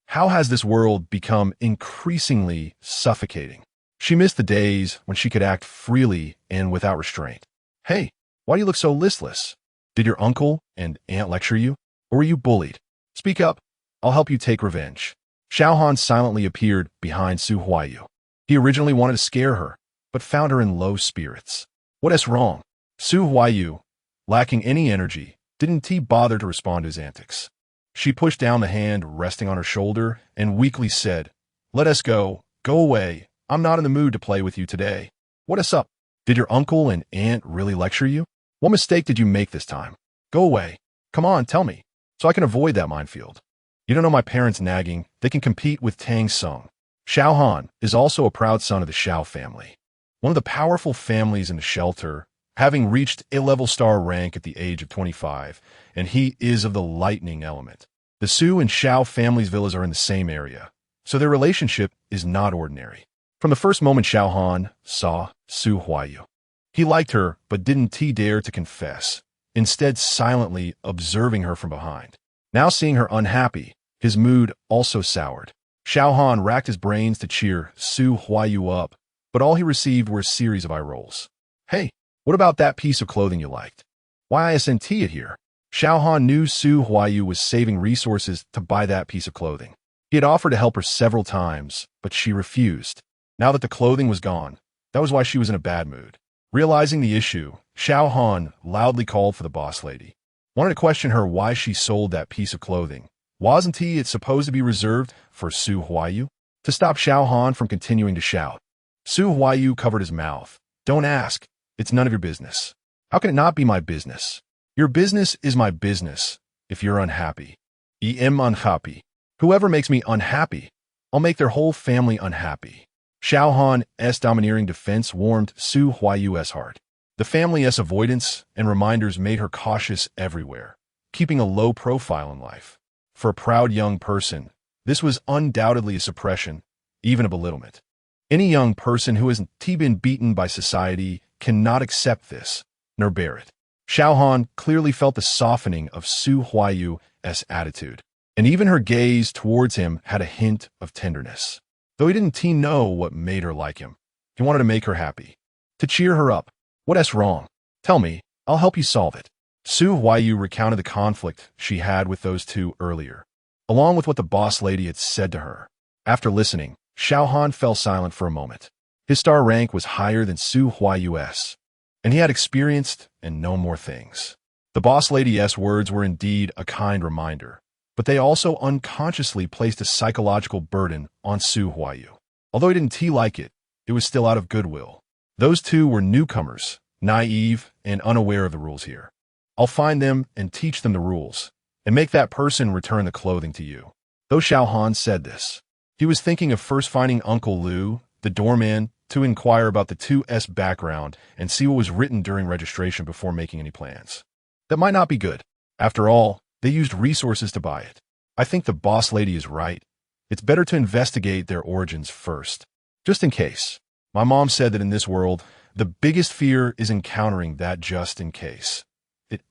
How has this world become increasingly suffocating? She missed the days when she could act freely and without restraint. Hey, why do you look so listless? Did your uncle and aunt lecture you? Or were you bullied? Speak up. I'll help you take revenge. Xiaohan silently appeared behind Su Huayu. He originally wanted to scare her, but found her in low spirits. What is wrong? Su Huayu, lacking any energy, didn't bother to respond to his antics. She pushed down the hand resting on her shoulder and weakly said, "Let us go. Go away. I'm not in the mood to play with you today. What is up? Did your uncle and aunt really lecture you? What mistake did you make this time? Go away. Come on, tell me, so I can avoid that minefield. You don't know my parents nagging. They can compete with Tang Sung." Xiaohan is also a proud son of the Xiao family, one of the powerful families in the shelter, having reached A-level star rank at the age of 25, and he is of the lightning element. The Su and Xiao families' villas are in the same area, so their relationship is not ordinary. From the first moment Xiaohan saw Su Huayu, he liked her but didn't dare to confess, instead silently observing her from behind. Now seeing her unhappy, his mood also soured. Xiaohan racked his brains to cheer Su Huayu up, but all he received were a series of eye rolls. Hey, what about that piece of clothing you liked? Why isn't it here? Xiao Han knew Su Huayu was saving resources to buy that piece of clothing. He had offered to help her several times, but she refused. Now that the clothing was gone, that was why she was in a bad mood. Realizing the issue, Xiao Han loudly called for the boss lady. Wanted to question her why she sold that piece of clothing. Wasn't it supposed to be reserved for Su Huayu? To stop Xiao Han from continuing to shout, Su Huayu covered his mouth. Don't ask. It's none of your business. How can it not be my business? Your business is my business if you're unhappy. I am unhappy. Whoever makes me unhappy, I'll make their whole family unhappy. Xiao Han's domineering defense warmed Su Huayu's heart. The family's avoidance and reminders made her cautious everywhere, keeping a low profile in life. For a proud young person, this was undoubtedly a suppression, even a belittlement. Any young person who hasn't been beaten by society cannot accept this, nor bear it. Xiao Han clearly felt the softening of Su Huayu's attitude, and even her gaze towards him had a hint of tenderness. Though he didn't know what made her like him, he wanted to make her happy. To cheer her up. What's wrong? Tell me, I'll help you solve it. Su Huayu recounted the conflict she had with those two earlier, along with what the boss lady had said to her. After listening, Xiao Han fell silent for a moment. His star rank was higher than Su Huayu's, and he had experienced and known more things. The boss lady's words were indeed a kind reminder, but they also unconsciously placed a psychological burden on Su Huayu. Although he didn't like it, it was still out of goodwill. Those two were newcomers, naive and unaware of the rules here. I'll find them and teach them the rules, and make that person return the clothing to you. Though Xiao Han said this, he was thinking of first finding Uncle Liu, the doorman, to inquire about the two's background and see what was written during registration before making any plans. That might not be good. After all, they used resources to buy it. I think the boss lady is right. It's better to investigate their origins first, just in case. My mom said that in this world, the biggest fear is encountering that just in case.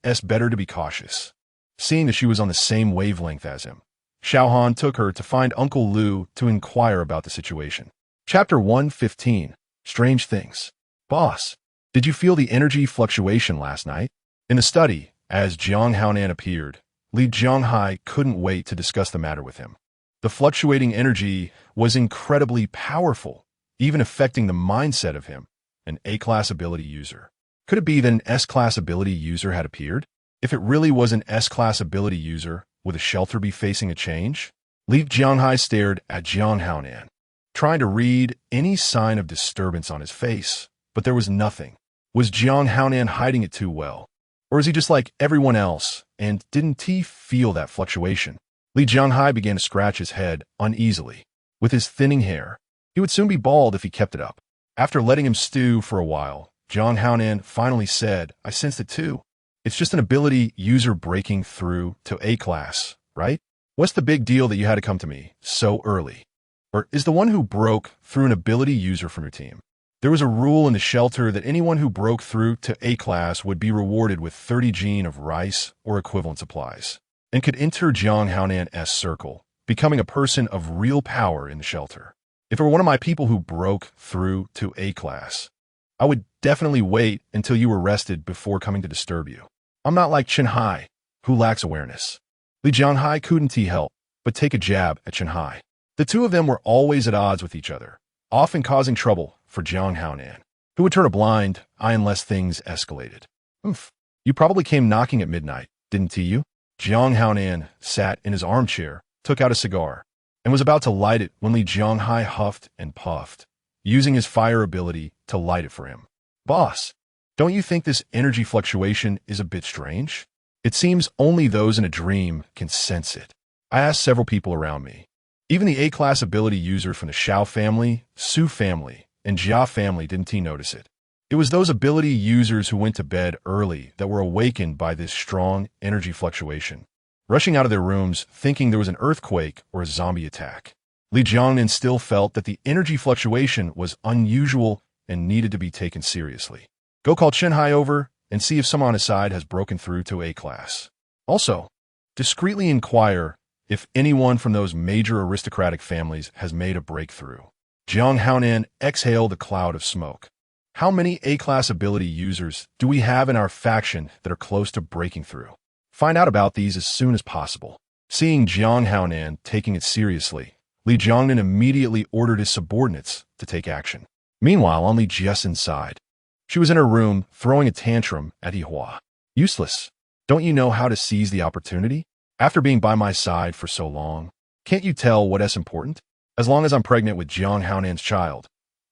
It's better to be cautious. Seeing that she was on the same wavelength as him, Xiao Han took her to find Uncle Liu to inquire about the situation. Chapter 115. Strange Things. Boss, did you feel the energy fluctuation last night? In the study, as Jiang Haonan appeared, Li Jianghai couldn't wait to discuss the matter with him. The fluctuating energy was incredibly powerful, even affecting the mindset of him, an A-class ability user. Could it be that an S-class ability user had appeared? If it really was an S-class ability user, would the shelter be facing a change? Li Jianghai stared at Jiang Haonan, trying to read any sign of disturbance on his face, but there was nothing. Was Jiang Haonan hiding it too well? Or is he just like everyone else, and didn't he feel that fluctuation? Li Jianghai began to scratch his head uneasily. With his thinning hair, he would soon be bald if he kept it up. After letting him stew for a while, Jiang Haonan finally said, I sensed it too. It's just an ability user breaking through to A-class, right? What's the big deal that you had to come to me so early? Or is the one who broke through an ability user from your team? There was a rule in the shelter that anyone who broke through to A-class would be rewarded with 30 gene of rice or equivalent supplies, and could enter Jiang Haonan's circle, becoming a person of real power in the shelter. If it were one of my people who broke through to A-class, I would definitely wait until you were rested before coming to disturb you. I'm not like Chen Hai, who lacks awareness. Li Jianghai couldn't help but take a jab at Chen Hai. The two of them were always at odds with each other, often causing trouble for Jiang Haonan, who would turn a blind eye unless things escalated. You probably came knocking at midnight, didn't you? Jiang Haonan sat in his armchair, took out a cigar, and was about to light it when Li Jianghai huffed and puffed, using his fire ability to light it for him. Boss, don't you think this energy fluctuation is a bit strange? It seems only those in a dream can sense it. I asked several people around me. Even the A-class ability users from the Xiao family, Su family, and Jia family didn't notice it. It was those ability users who went to bed early that were awakened by this strong energy fluctuation, rushing out of their rooms thinking there was an earthquake or a zombie attack. Li Jiangnan still felt that the energy fluctuation was unusual and needed to be taken seriously. Go call Chen Hai over and see if someone on his side has broken through to A-class. Also, discreetly inquire if anyone from those major aristocratic families has made a breakthrough. Jiang Haonan exhaled a cloud of smoke. How many A-class ability users do we have in our faction that are close to breaking through? Find out about these as soon as possible. Seeing Jiang Haonan taking it seriously, Li Jiangnan immediately ordered his subordinates to take action. Meanwhile, on Li Jiesen's side, she was in her room throwing a tantrum at Yihua. Useless. Don't you know how to seize the opportunity? After being by my side for so long, can't you tell what is important? As long as I'm pregnant with Jiang Haonan's child,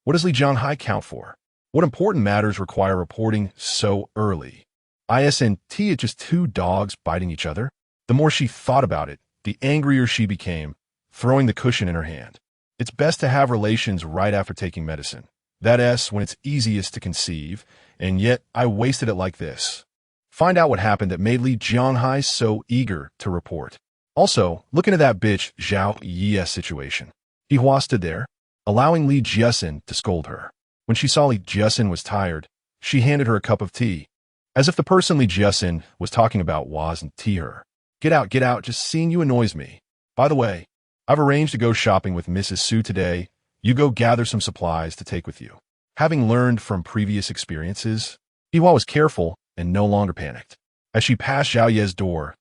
what does Li Jianghai count for? What important matters require reporting so early? Isn't it just two dogs biting each other? The more she thought about it, the angrier she became, throwing the cushion in her hand. It's best to have relations right after taking medicine. That's when it's easiest to conceive, and yet I wasted it like this. Find out what happened that made Li Jianghai so eager to report. Also, look into that bitch Zhao Yi's situation. Yihua stood there, allowing Li Jiesen to scold her. When she saw Li Jiesen was tired, she handed her a cup of tea, as if the person Li Jiesen was talking about wasn't her. Get out, just seeing you annoys me. By the way, I've arranged to go shopping with Mrs. Su today. You go gather some supplies to take with you. Having learned from previous experiences, Yihua was careful and no longer panicked. As she passed Zhao Ye's door,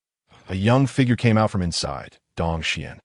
a young figure came out from inside, Dong Xian.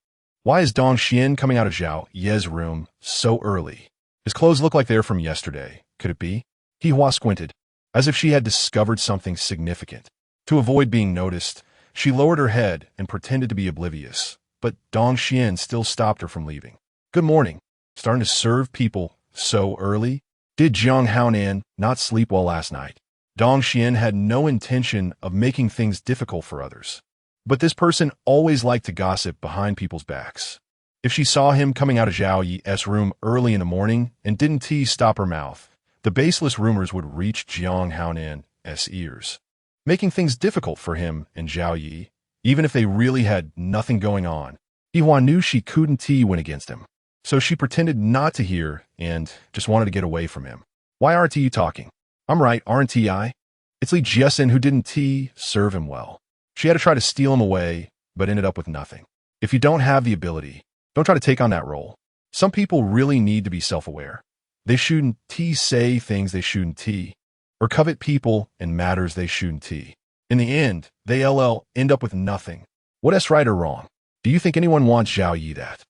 Why is Dong Xian coming out of Zhao Ye's room so early? His clothes look like they're from yesterday. Could it be? Yihua squinted, as if she had discovered something significant. To avoid being noticed, she lowered her head and pretended to be oblivious, but Dong Xian still stopped her from leaving. Good morning. Starting to serve people so early? Did Jiang Haonan not sleep well last night? Dong Xian had no intention of making things difficult for others. But this person always liked to gossip behind people's backs. If she saw him coming out of Zhao Yi's room early in the morning and didn't stop her mouth, the baseless rumors would reach Jiang Haonan's ears, making things difficult for him and Zhao Yi, even if they really had nothing going on. Yihua knew she couldn't win against him, so she pretended not to hear and just wanted to get away from him. Why aren't you talking? I'm right, aren't I? It's Li Jiesen who didn't serve him well. She had to try to steal him away, but ended up with nothing. If you don't have the ability, don't try to take on that role. Some people really need to be self-aware. They shouldn't say things they shouldn't or covet people and matters they shouldn't In the end, they end up with nothing. What is right or wrong? Do you think anyone wants Zhao Yi that?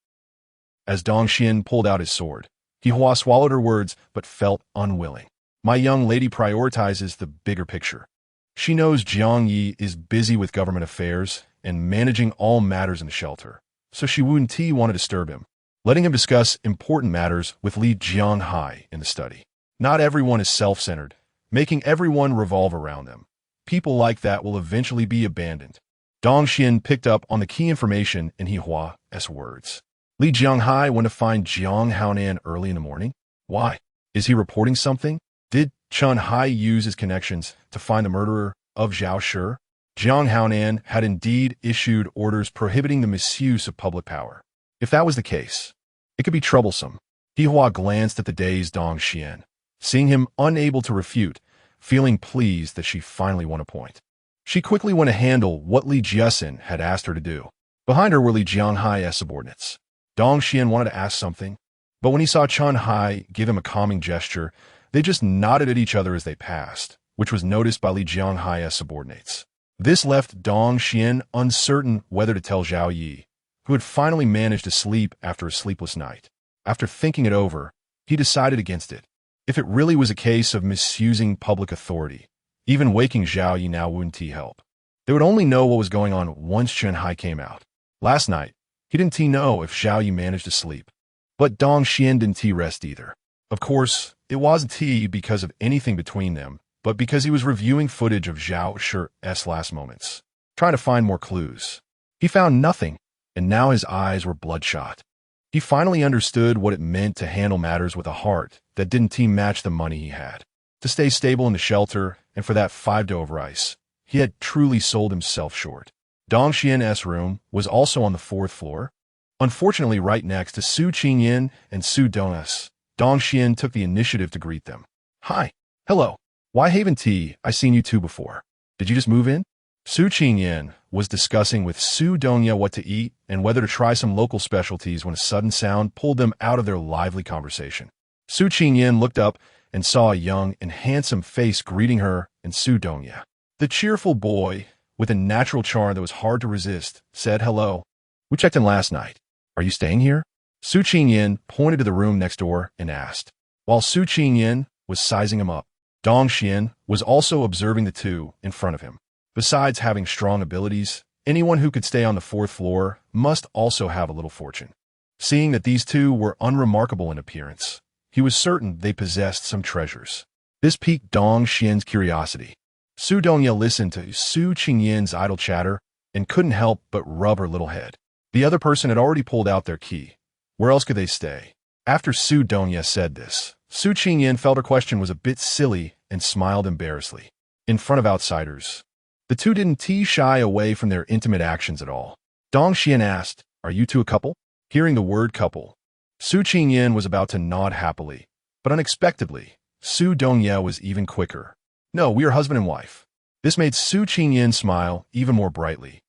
As Dong Xian pulled out his sword, Yihua swallowed her words but felt unwilling. My young lady prioritizes the bigger picture. She knows Jiang Yi is busy with government affairs and managing all matters in the shelter, so she wouldn't want to disturb him, letting him discuss important matters with Li Jianghai in the study. Not everyone is self-centered, making everyone revolve around them. People like that will eventually be abandoned. Dong Xian picked up on the key information in Yihua's words. Li Jianghai went to find Jiang Haonan early in the morning. Why? Is he reporting something? Did Chen Hai use his connections to find the murderer of Zhao Shi? Jiang Haonan had indeed issued orders prohibiting the misuse of public power. If that was the case, it could be troublesome. Yihua glanced at the dazed Dong Xian, seeing him unable to refute, feeling pleased that she finally won a point. She quickly went to handle what Li Jiesen had asked her to do. Behind her were Li Jianghai's subordinates. Dong Xian wanted to ask something, but when he saw Chen Hai give him a calming gesture, they just nodded at each other as they passed, which was noticed by Li Jianghai's subordinates. This left Dong Xian uncertain whether to tell Zhao Yi, who had finally managed to sleep after a sleepless night. After thinking it over, he decided against it. If it really was a case of misusing public authority, even waking Zhao Yi now wouldn't help. They would only know what was going on once Chen Hai came out. Last night, he didn't know if Zhao Yi managed to sleep. But Dong Xian didn't rest either. Of course, it wasn't because of anything between them, but because he was reviewing footage of Zhao Shi's last moments, trying to find more clues. He found nothing, and now his eyes were bloodshot. He finally understood what it meant to handle matters with a heart that didn't match the money he had. To stay stable in the shelter, and for that 5 dough of rice, he had truly sold himself short. Dong Xian's room was also on the 4th floor, unfortunately right next to Su Qingyan and Su Donus. Dong Xian took the initiative to greet them. Hi. Hello. Why haven't I seen you two before? Did you just move in? Su Qingyan was discussing with Su Donya what to eat and whether to try some local specialties when a sudden sound pulled them out of their lively conversation. Su Qingyan looked up and saw a young and handsome face greeting her and Su Donya. The cheerful boy, with a natural charm that was hard to resist, said, "Hello. We checked in last night. Are you staying here?" Su Qingyan pointed to the room next door and asked. While Su Qingyan was sizing him up, Dong Xian was also observing the two in front of him. Besides having strong abilities, anyone who could stay on the fourth floor must also have a little fortune. Seeing that these two were unremarkable in appearance, he was certain they possessed some treasures. This piqued Dong Xian's curiosity. Su Donya listened to Su Qingyan's idle chatter and couldn't help but rub her little head. The other person had already pulled out their key. Where else could they stay? After Su Donya said this, Su Qingyan felt her question was a bit silly and smiled embarrassedly. In front of outsiders, the two didn't shy away from their intimate actions at all. Dong Xian asked, "Are you two a couple?" Hearing the word couple, Su Qingyan was about to nod happily, but unexpectedly, Su Donya was even quicker. "No, we are husband and wife." This made Su Qingyan smile even more brightly,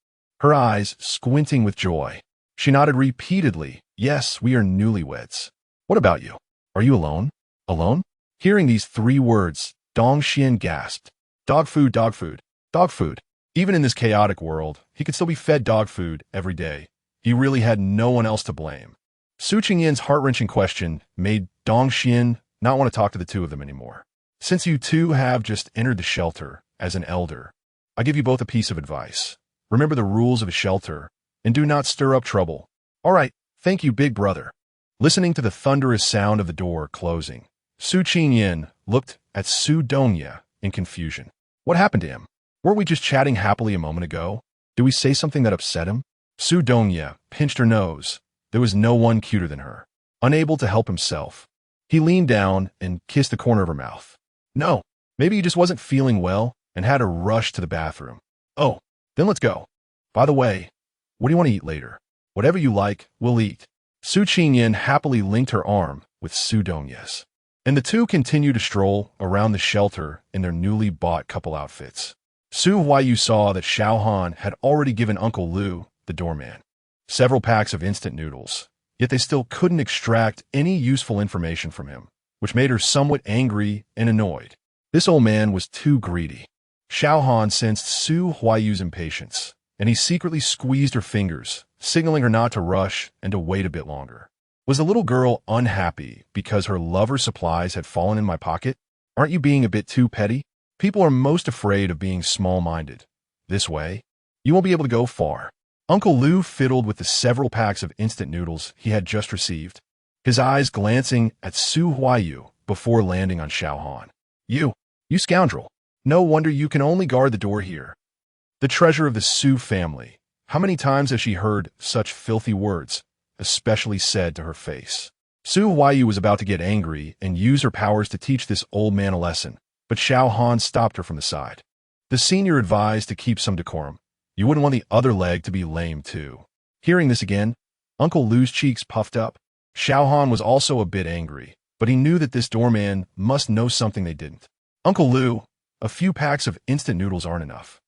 her eyes squinting with joy. She nodded repeatedly. "Yes, we are newlyweds." "What about you? Are you alone?" "Alone?" Hearing these three words, Dong Xian gasped. Dog food, dog food, dog food. Even in this chaotic world, he could still be fed dog food every day. He really had no one else to blame. Su Qingyan's heart-wrenching question made Dong Xian not want to talk to the two of them anymore. "Since you two have just entered the shelter as an elder, I give you both a piece of advice. Remember the rules of a shelter and do not stir up trouble." "All right, thank you, big brother." Listening to the thunderous sound of the door closing, Su Qingyan looked at Su Donya in confusion. What happened to him? Weren't we just chatting happily a moment ago? Did we say something that upset him? Su Donya pinched her nose. There was no one cuter than her. Unable to help himself, he leaned down and kissed the corner of her mouth. "No, maybe he just wasn't feeling well and had to rush to the bathroom." "Oh, then let's go. By the way, what do you want to eat later?" "Whatever you like, we'll eat." Su Qingyan happily linked her arm with Su Donya's, and the two continued to stroll around the shelter in their newly bought couple outfits. Su Huaiyu saw that Xiao Han had already given Uncle Lu, the doorman, several packs of instant noodles, yet they still couldn't extract any useful information from him, which made her somewhat angry and annoyed. This old man was too greedy. Xiao Han sensed Su Huaiyu's impatience, and he secretly squeezed her fingers, signaling her not to rush and to wait a bit longer. Was the little girl unhappy because her lover's supplies had fallen in my pocket? Aren't you being a bit too petty? People are most afraid of being small-minded. This way, you won't be able to go far. Uncle Lu fiddled with the several packs of instant noodles he had just received, his eyes glancing at Su Huaiyu before landing on Xiao Han. You scoundrel. No wonder you can only guard the door here. The treasure of the Su family. How many times has she heard such filthy words, especially said to her face? Su Huaiyu was about to get angry and use her powers to teach this old man a lesson, but Xiao Han stopped her from the side. The senior advised to keep some decorum. You wouldn't want the other leg to be lame too. Hearing this again, Uncle Lu's cheeks puffed up. Xiao Han was also a bit angry, but he knew that this doorman must know something they didn't. "Uncle Lu, a few packs of instant noodles aren't enough.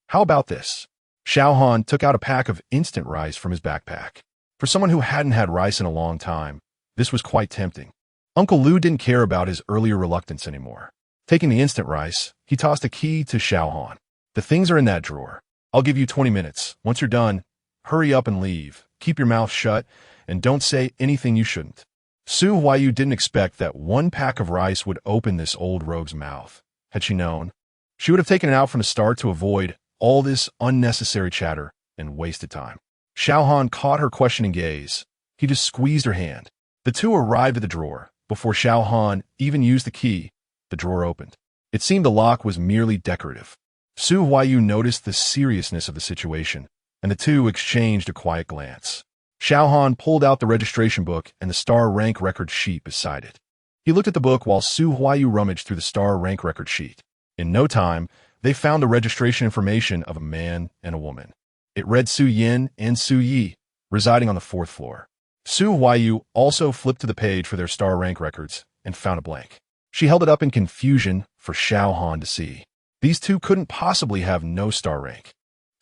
How about this?" Xiao Han took out a pack of instant rice from his backpack. For someone who hadn't had rice in a long time, this was quite tempting. Uncle Lu didn't care about his earlier reluctance anymore. Taking the instant rice, he tossed a key to Xiao Han. "The things are in that drawer. I'll give you 20 minutes. Once you're done, hurry up and leave. Keep your mouth shut, and don't say anything you shouldn't." Su Huaiyu didn't expect that one pack of rice would open this old rogue's mouth. Had she known, she would have taken it out from the start to avoid all this unnecessary chatter and wasted time. Xiao Han caught her questioning gaze. He just squeezed her hand. The two arrived at the drawer. Before Xiao Han even used the key, the drawer opened. It seemed the lock was merely decorative. Su Huaiyu noticed the seriousness of the situation, and the two exchanged a quiet glance. Xiao Han pulled out the registration book and the star rank record sheet beside it. He looked at the book while Su Huaiyu rummaged through the star rank record sheet. In no time, they found the registration information of a man and a woman. It read Su Yin and Su Yi, residing on the 4th floor. Su Huaiyu also flipped to the page for their star rank records and found a blank. She held it up in confusion for Xiao Han to see. These two couldn't possibly have no star rank.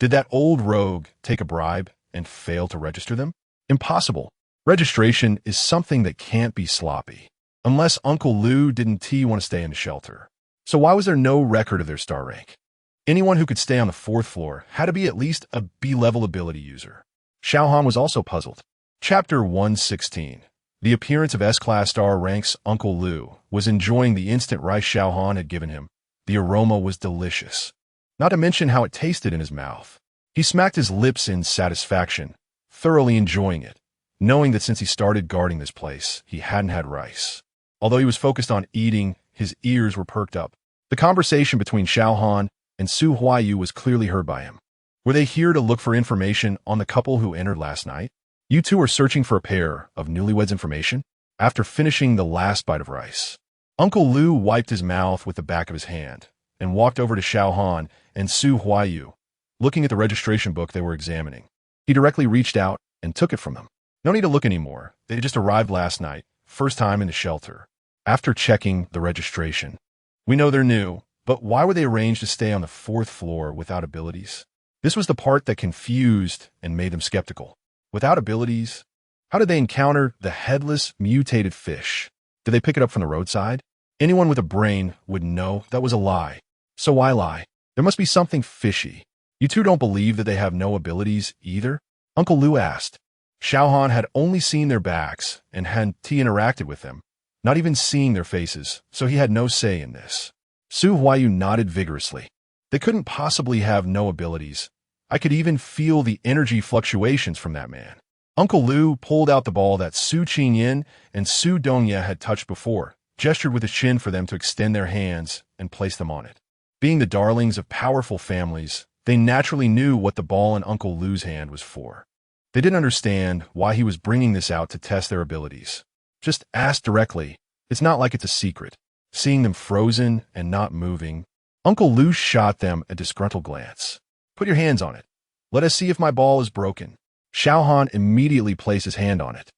Did that old rogue take a bribe and fail to register them? Impossible. Registration is something that can't be sloppy. Unless Uncle Lou didn't want to stay in the shelter. So why was there no record of their star rank? Anyone who could stay on the 4th floor had to be at least a B-level ability user. Xiaohan was also puzzled. Chapter 116. The appearance of S-class star ranks. Uncle Lou was enjoying the instant rice Xiaohan had given him. The aroma was delicious. Not to mention how it tasted in his mouth. He smacked his lips in satisfaction, thoroughly enjoying it, knowing that since he started guarding this place, he hadn't had rice. Although he was focused on eating, his ears were perked up. The conversation between Xiaohan and Su Huayu was clearly heard by him. Were they here to look for information on the couple who entered last night? You two are searching for a pair of newlyweds information? After finishing the last bite of rice, Uncle Lou wiped his mouth with the back of his hand and walked over to Xiaohan and Su Huayu, looking at the registration book they were examining. He directly reached out and took it from them. No need to look anymore. They had just arrived last night, first time in the shelter. After checking the registration, we know they're new, but why were they arranged to stay on the 4th floor without abilities? This was the part that confused and made them skeptical. Without abilities, how did they encounter the headless, mutated fish? Did they pick it up from the roadside? Anyone with a brain would know that was a lie. So why lie? There must be something fishy. You two don't believe that they have no abilities either? Uncle Lou asked. Xiaohan had only seen their backs and hadn't interacted with them, not even seeing their faces, so he had no say in this. Su Huayu nodded vigorously. They couldn't possibly have no abilities. I could even feel the energy fluctuations from that man. Uncle Lou pulled out the ball that Su Qingyan and Su Dongye had touched before, gestured with his chin for them to extend their hands and place them on it. Being the darlings of powerful families, they naturally knew what the ball in Uncle Lou's hand was for. They didn't understand why he was bringing this out to test their abilities. Just ask directly. It's not like it's a secret. Seeing them frozen and not moving, Uncle Lou shot them a disgruntled glance. Put your hands on it. Let us see if my ball is broken. Xiaohan immediately placed his hand on it,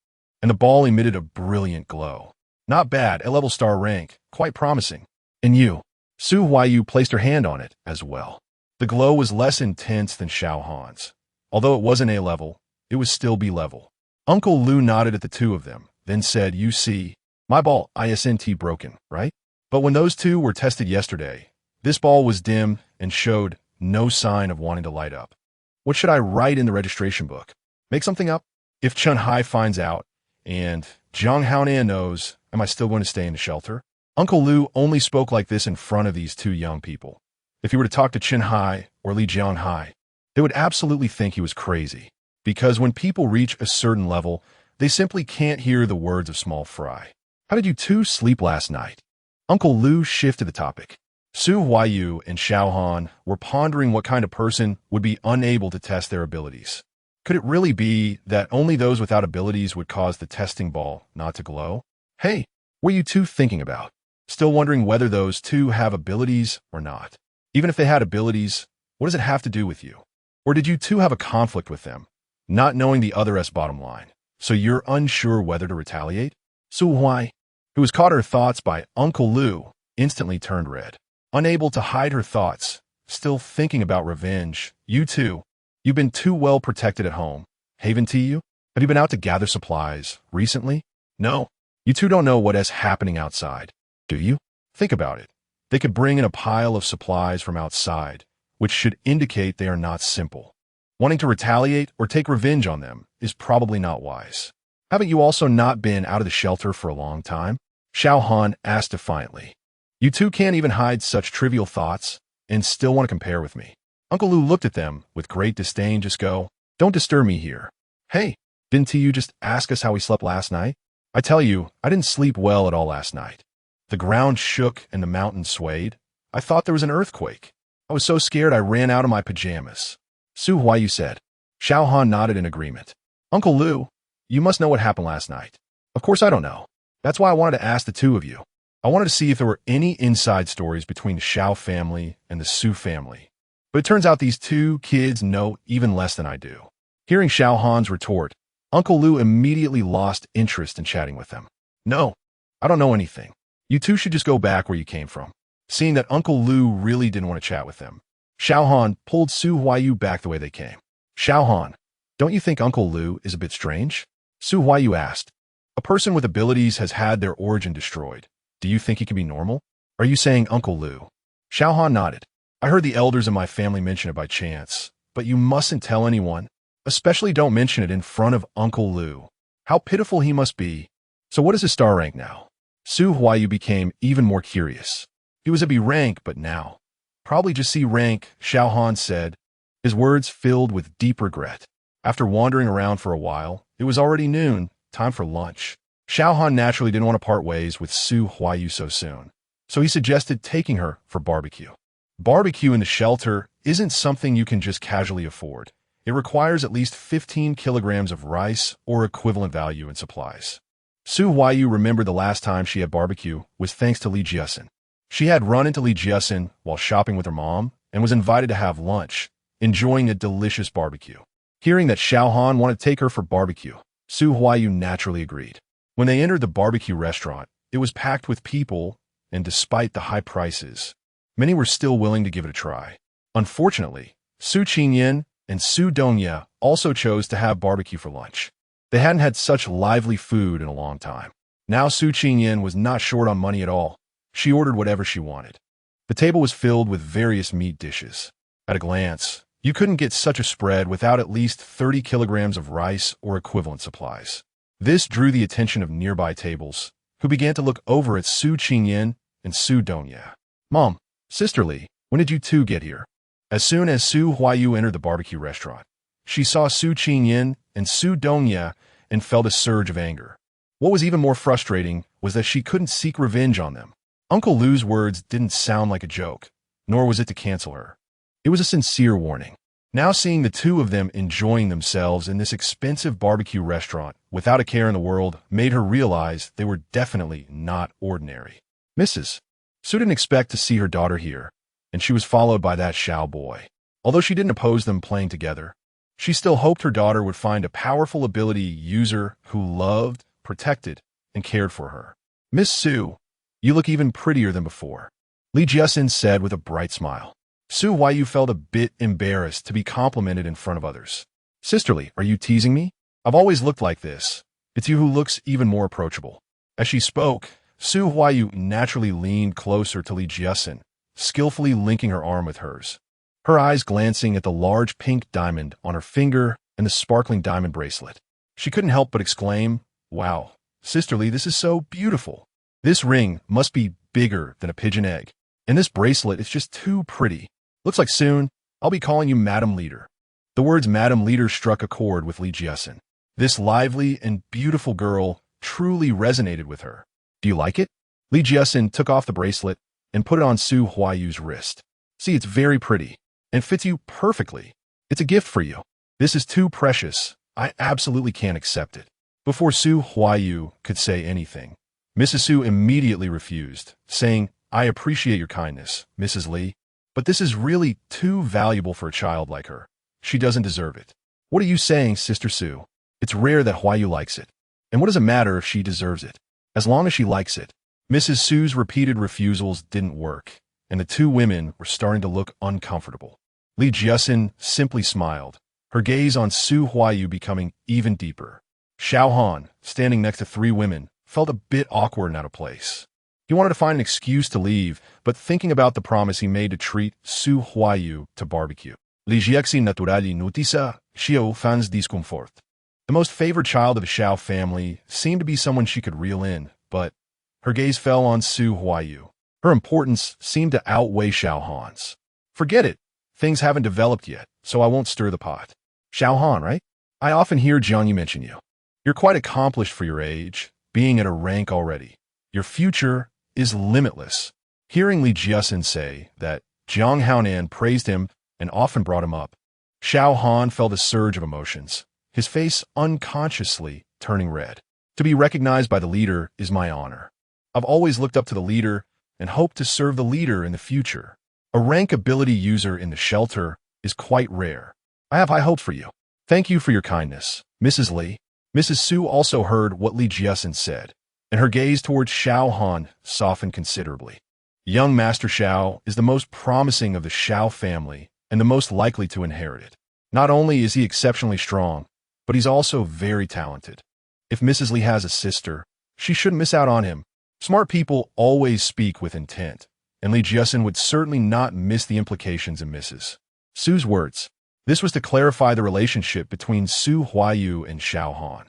and the ball emitted a brilliant glow. Not bad, A-level star rank, quite promising. And you? Su Huayu placed her hand on it as well. The glow was less intense than Xiaohan's. Although it wasn't A-level, it was still B-level. Uncle Lou nodded at the two of them, then said, you see, my ball isn't broken, right? But when those two were tested yesterday, this ball was dim and showed no sign of wanting to light up. What should I write in the registration book? Make something up? If Chen Hai finds out, and Zhang Haonan knows, am I still going to stay in the shelter? Uncle Lou only spoke like this in front of these two young people. If he were to talk to Chen Hai or Li Jianhai, they would absolutely think he was crazy. Because when people reach a certain level, they simply can't hear the words of small fry. How did you two sleep last night? Uncle Lou shifted the topic. Su Huayu and Xiaohan were pondering what kind of person would be unable to test their abilities. Could it really be that only those without abilities would cause the testing ball not to glow? Hey, what are you two thinking about? Still wondering whether those two have abilities or not. Even if they had abilities, what does it have to do with you? Or did you two have a conflict with them, not knowing the other's bottom line, so you're unsure whether to retaliate? Su Huai, who was caught her thoughts by Uncle Lou, instantly turned red. Unable to hide her thoughts, still thinking about revenge. You two, you've been too well protected at home. Haven't you? Have you been out to gather supplies recently? No. You two don't know what is happening outside, do you? Think about it. They could bring in a pile of supplies from outside, which should indicate they are not simple. Wanting to retaliate or take revenge on them is probably not wise. Haven't you also not been out of the shelter for a long time? Xiaohan asked defiantly. You two can't even hide such trivial thoughts and still want to compare with me. Uncle Lou looked at them with great disdain. Just go. Don't disturb me here. Hey, didn't you just ask us how we slept last night? I tell you, I didn't sleep well at all last night. The ground shook and the mountain swayed. I thought there was an earthquake. I was so scared I ran out of my pajamas. Su Huayu said. Xiaohan nodded in agreement. Uncle Lou, you must know what happened last night. Of course I don't know. That's why I wanted to ask the two of you. I wanted to see if there were any inside stories between the Xiao family and the Su family. But it turns out these two kids know even less than I do. Hearing Xiaohan's retort, Uncle Lou immediately lost interest in chatting with them. No, I don't know anything. You two should just go back where you came from. Seeing that Uncle Lou really didn't want to chat with them, Xiao Han pulled Su Huayu back the way they came. Xiao Han, don't you think Uncle Lu is a bit strange? Su Huayu asked. A person with abilities has had their origin destroyed. Do you think he can be normal? Are you saying Uncle Lu? Xiao Han nodded. I heard the elders in my family mention it by chance, but you mustn't tell anyone. Especially don't mention it in front of Uncle Lu. How pitiful he must be. So what is his star rank now? Su Huayu became even more curious. He was a B rank, but now. Probably just C rank, Xiao Han said, his words filled with deep regret. After wandering around for a while, it was already noon, time for lunch. Xiao Han naturally didn't want to part ways with Su Huayu so soon, so he suggested taking her for barbecue. Barbecue in the shelter isn't something you can just casually afford. It requires at least 15 kilograms of rice or equivalent value in supplies. Su Huayu remembered the last time she had barbecue was thanks to Li Jiasen. She had run into Li Jiasen while shopping with her mom and was invited to have lunch, enjoying a delicious barbecue. Hearing that Xiao Han wanted to take her for barbecue, Su Huayu naturally agreed. When they entered the barbecue restaurant, it was packed with people, and despite the high prices, many were still willing to give it a try. Unfortunately, Su Qingyan and Su Dongya also chose to have barbecue for lunch. They hadn't had such lively food in a long time. Now Su Qingyan was not short on money at all. She ordered whatever she wanted. The table was filled with various meat dishes. At a glance, you couldn't get such a spread without at least 30 kilograms of rice or equivalent supplies. This drew the attention of nearby tables, who began to look over at Su Qingyan and Su Dongya. Mom, Sister Li, when did you two get here? As soon as Su Huayu entered the barbecue restaurant, she saw Su Qingyan and Su Dongya and felt a surge of anger. What was even more frustrating was that she couldn't seek revenge on them. Uncle Lu's words didn't sound like a joke, nor was it to cancel her. It was a sincere warning. Now seeing the two of them enjoying themselves in this expensive barbecue restaurant without a care in the world made her realize they were definitely not ordinary. Mrs. Su didn't expect to see her daughter here, and she was followed by that Xiao boy. Although she didn't oppose them playing together, she still hoped her daughter would find a powerful ability user who loved, protected, and cared for her. Miss Su, you look even prettier than before, Li Jiasen said with a bright smile. Su Huayu felt a bit embarrassed to be complimented in front of others. Sisterly, are you teasing me? I've always looked like this. It's you who looks even more approachable. As she spoke, Su Huayu naturally leaned closer to Li Jiasen, skillfully linking her arm with hers. Her eyes glancing at the large pink diamond on her finger and the sparkling diamond bracelet. She couldn't help but exclaim, Wow, Sisterly, this is so beautiful. This ring must be bigger than a pigeon egg, and this bracelet is just too pretty. Looks like soon, I'll be calling you Madam Leader. The words Madam Leader struck a chord with Li Jiasen. This lively and beautiful girl truly resonated with her. Do you like it? Li Jiasen took off the bracelet and put it on Su Huayu's wrist. See, it's very pretty and fits you perfectly. It's a gift for you. This is too precious. I absolutely can't accept it. Before Su Huayu could say anything, Mrs. Su immediately refused, saying, I appreciate your kindness, Mrs. Li, but this is really too valuable for a child like her. She doesn't deserve it. What are you saying, Sister Su? It's rare that Huayu likes it. And what does it matter if she deserves it? As long as she likes it. Mrs. Su's repeated refusals didn't work, and the two women were starting to look uncomfortable. Li Jiasen simply smiled, her gaze on Su Huayu becoming even deeper. Xiao Han, standing next to three women, felt a bit awkward and out of place. He wanted to find an excuse to leave, but thinking about the promise he made to treat Su Huayu to barbecue. Li Jiaxi naturali notisa, Xiao fans discomfort. The most favored child of the Xiao family seemed to be someone she could reel in, but her gaze fell on Su Huayu. Her importance seemed to outweigh Xiao Han's. Forget it. Things haven't developed yet, so I won't stir the pot. Xiao Han, right? I often hear Jiang mention you. You're quite accomplished for your age, being at a rank already. Your future is limitless. Hearing Li Jiasen say that Jiang Haonan praised him and often brought him up, Xiao Han felt a surge of emotions, his face unconsciously turning red. To be recognized by the leader is my honor. I've always looked up to the leader and hoped to serve the leader in the future. A rank ability user in the shelter is quite rare. I have high hopes for you. Thank you for your kindness, Mrs. Li. Mrs. Su also heard what Li Jiasen said, and her gaze towards Xiao Han softened considerably. Young Master Xiao is the most promising of the Xiao family and the most likely to inherit it. Not only is he exceptionally strong, but he's also very talented. If Mrs. Li has a sister, she shouldn't miss out on him. Smart people always speak with intent, and Li Jiasin would certainly not miss the implications in Mrs. Su's words. This was to clarify the relationship between Su Huayu and Xiao Han.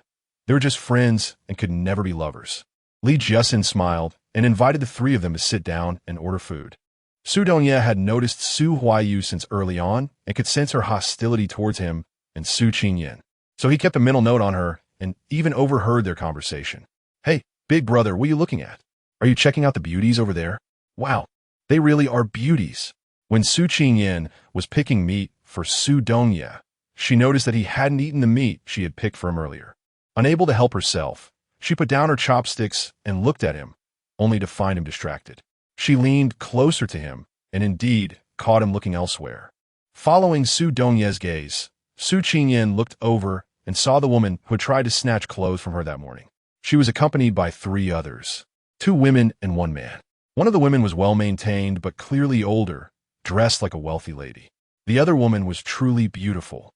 They were just friends and could never be lovers. Li Jiasin smiled and invited the three of them to sit down and order food. Su Dongye had noticed Su Huayu since early on and could sense her hostility towards him and Su Qingyan. So he kept a mental note on her and even overheard their conversation. "Hey, big brother, what are you looking at? Are you checking out the beauties over there? Wow, they really are beauties." When Su Qingyan was picking meat for Su Dongye, she noticed that he hadn't eaten the meat she had picked for him earlier. Unable to help herself, she put down her chopsticks and looked at him, only to find him distracted. She leaned closer to him and indeed caught him looking elsewhere. Following Su Dongye's gaze, Su Qingyan looked over and saw the woman who had tried to snatch clothes from her that morning. She was accompanied by 3 others, 2 women and 1 man. One of the women was well-maintained but clearly older, dressed like a wealthy lady. The other woman was truly beautiful,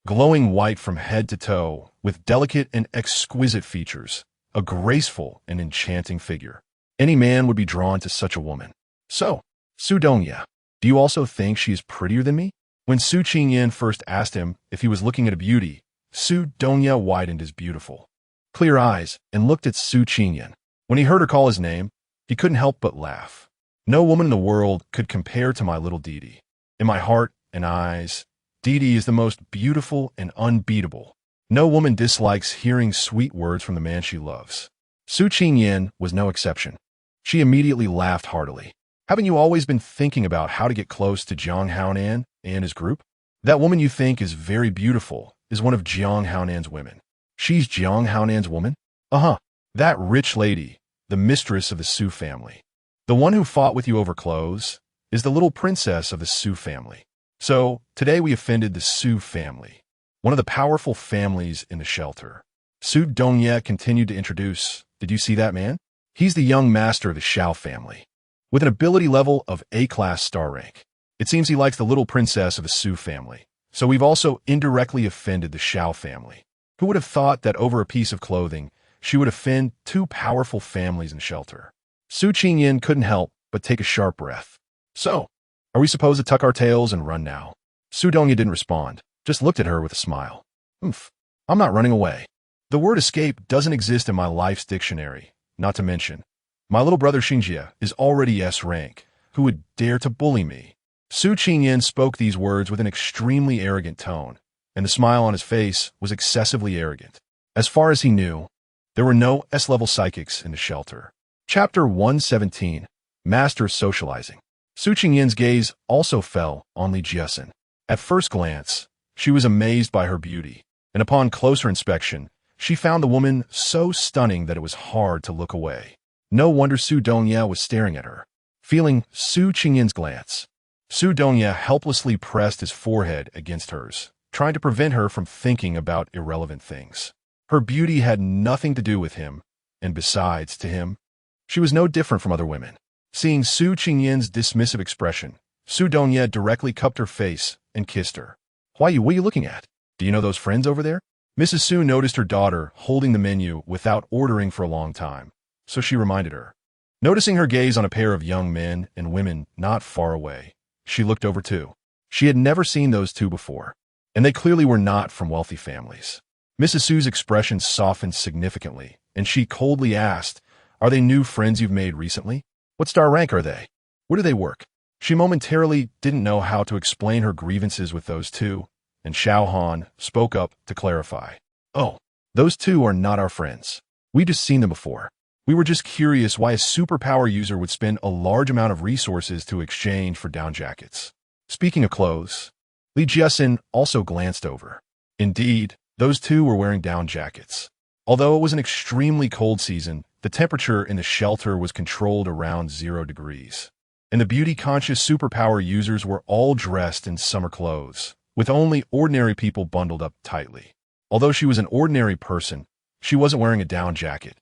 glowing white from head to toe, with delicate and exquisite features, a graceful and enchanting figure. Any man would be drawn to such a woman. "So, Su Dongye, do you also think she is prettier than me?" When Su Qingyan first asked him if he was looking at a beauty, Su Dongye widened his beautiful, clear eyes and looked at Su Qingyan. When he heard her call his name, he couldn't help but laugh. "No woman in the world could compare to my little Didi. In my heart and eyes, Didi is the most beautiful and unbeatable. No woman dislikes hearing sweet words from the man she loves." Su Qingyan was no exception. She immediately laughed heartily. "Haven't you always been thinking about how to get close to Jiang Haonan and his group? That woman you think is very beautiful is one of Jiang Haonan's women." "She's Jiang Haonan's woman?" "Uh-huh. That rich lady, the mistress of the Su family. The one who fought with you over clothes is the little princess of the Su family. So, today we offended the Su family, one of the powerful families in the shelter." Su Dongye continued to introduce, "Did you see that man? He's the young master of the Xiao family, with an ability level of A-class star rank. It seems he likes the little princess of the Su family, so we've also indirectly offended the Xiao family. Who would have thought that over a piece of clothing, she would offend 2 powerful families in the shelter?" Su Qingyan couldn't help but take a sharp breath. "So, are we supposed to tuck our tails and run now?" Su Dongye didn't respond, just looked at her with a smile. "Oomph, I'm not running away. The word escape doesn't exist in my life's dictionary, not to mention, my little brother Xinjie is already S rank. Who would dare to bully me?" Su Qingyan spoke these words with an extremely arrogant tone, and the smile on his face was excessively arrogant. As far as he knew, there were no S-level psychics in the shelter. Chapter 117, Master Socializing. Su Qingyan's gaze also fell on Li Jiasin. At first glance, she was amazed by her beauty, and upon closer inspection, she found the woman so stunning that it was hard to look away. No wonder Su Dongye was staring at her. Feeling Su Qingyan's glance, Su Dongye helplessly pressed his forehead against hers, trying to prevent her from thinking about irrelevant things. Her beauty had nothing to do with him, and besides, to him, she was no different from other women. Seeing Su Qingyan's dismissive expression, Su Dongye directly cupped her face and kissed her. What are you looking at? Do you know those friends over there?" Mrs. Su noticed her daughter holding the menu without ordering for a long time, so she reminded her. Noticing her gaze on a pair of young men and women not far away, she looked over too. She had never seen those 2 before, and they clearly were not from wealthy families. Mrs. Su's expression softened significantly, and she coldly asked, "Are they new friends you've made recently? What star rank are they? Where do they work?" She momentarily didn't know how to explain her grievances with those 2, and Xiao Han spoke up to clarify. "Oh, those 2 are not our friends. We've just seen them before. We were just curious why a superpower user would spend a large amount of resources to exchange for down jackets." Speaking of clothes, Li Jiasin also glanced over. Indeed, those 2 were wearing down jackets. Although it was an extremely cold season, the temperature in the shelter was controlled around 0 degrees. And the beauty-conscious superpower users were all dressed in summer clothes, with only ordinary people bundled up tightly. Although she was an ordinary person, she wasn't wearing a down jacket.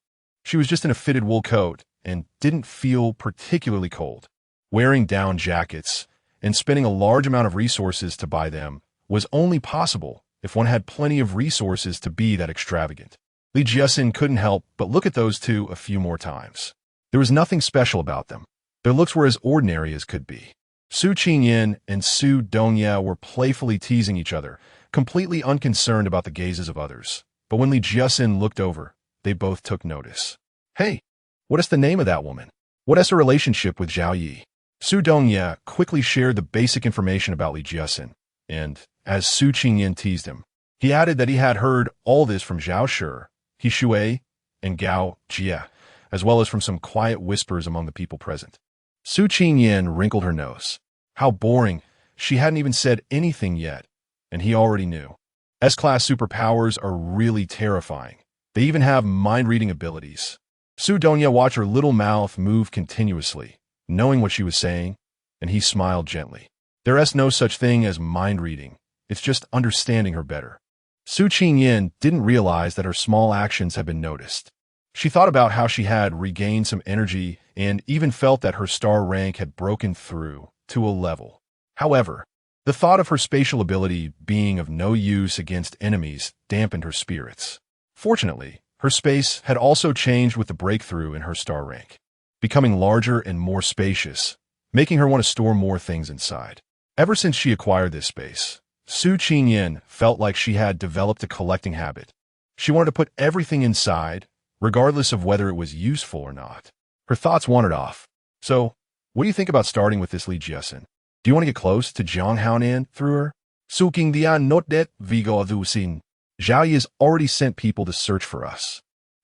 She was just in a fitted wool coat and didn't feel particularly cold. Wearing down jackets and spending a large amount of resources to buy them was only possible if one had plenty of resources to be that extravagant. Li Jiaxin couldn't help but look at those two a few more times. There was nothing special about them. Their looks were as ordinary as could be. Su Qingyan and Su Dongye were playfully teasing each other, completely unconcerned about the gazes of others. But when Li Jiaxin looked over, they both took notice. Hey, what is the name of that woman? What is her relationship with Zhao Yi? Su Dongye quickly shared the basic information about Li Jiaxin, and, as Su Qingyan teased him, he added that he had heard all this from Zhao Shi, He Shui, and Gao Jie, as well as from some quiet whispers among the people present. Su Qingyan wrinkled her nose. How boring. She hadn't even said anything yet, and he already knew. S-class superpowers are really terrifying. They even have mind-reading abilities. Su Dongye watched her little mouth move continuously, knowing what she was saying, and he smiled gently. There is no such thing as mind-reading. It's just understanding her better. Su Qingyan didn't realize that her small actions had been noticed. She thought about how she had regained some energy and even felt that her star rank had broken through to a level. However, the thought of her spatial ability being of no use against enemies dampened her spirits. Fortunately, her space had also changed with the breakthrough in her star rank, becoming larger and more spacious, making her want to store more things inside. Ever since she acquired this space, Su Qingyan felt like she had developed a collecting habit. She wanted to put everything inside, regardless of whether it was useful or not. Her thoughts wandered off. So, what do you think about starting with this Li Jiaxin? Do you want to get close to Jiang Haonan through her? Su Qingdian not det vigo adusin. Zhao Yi has already sent people to search for us.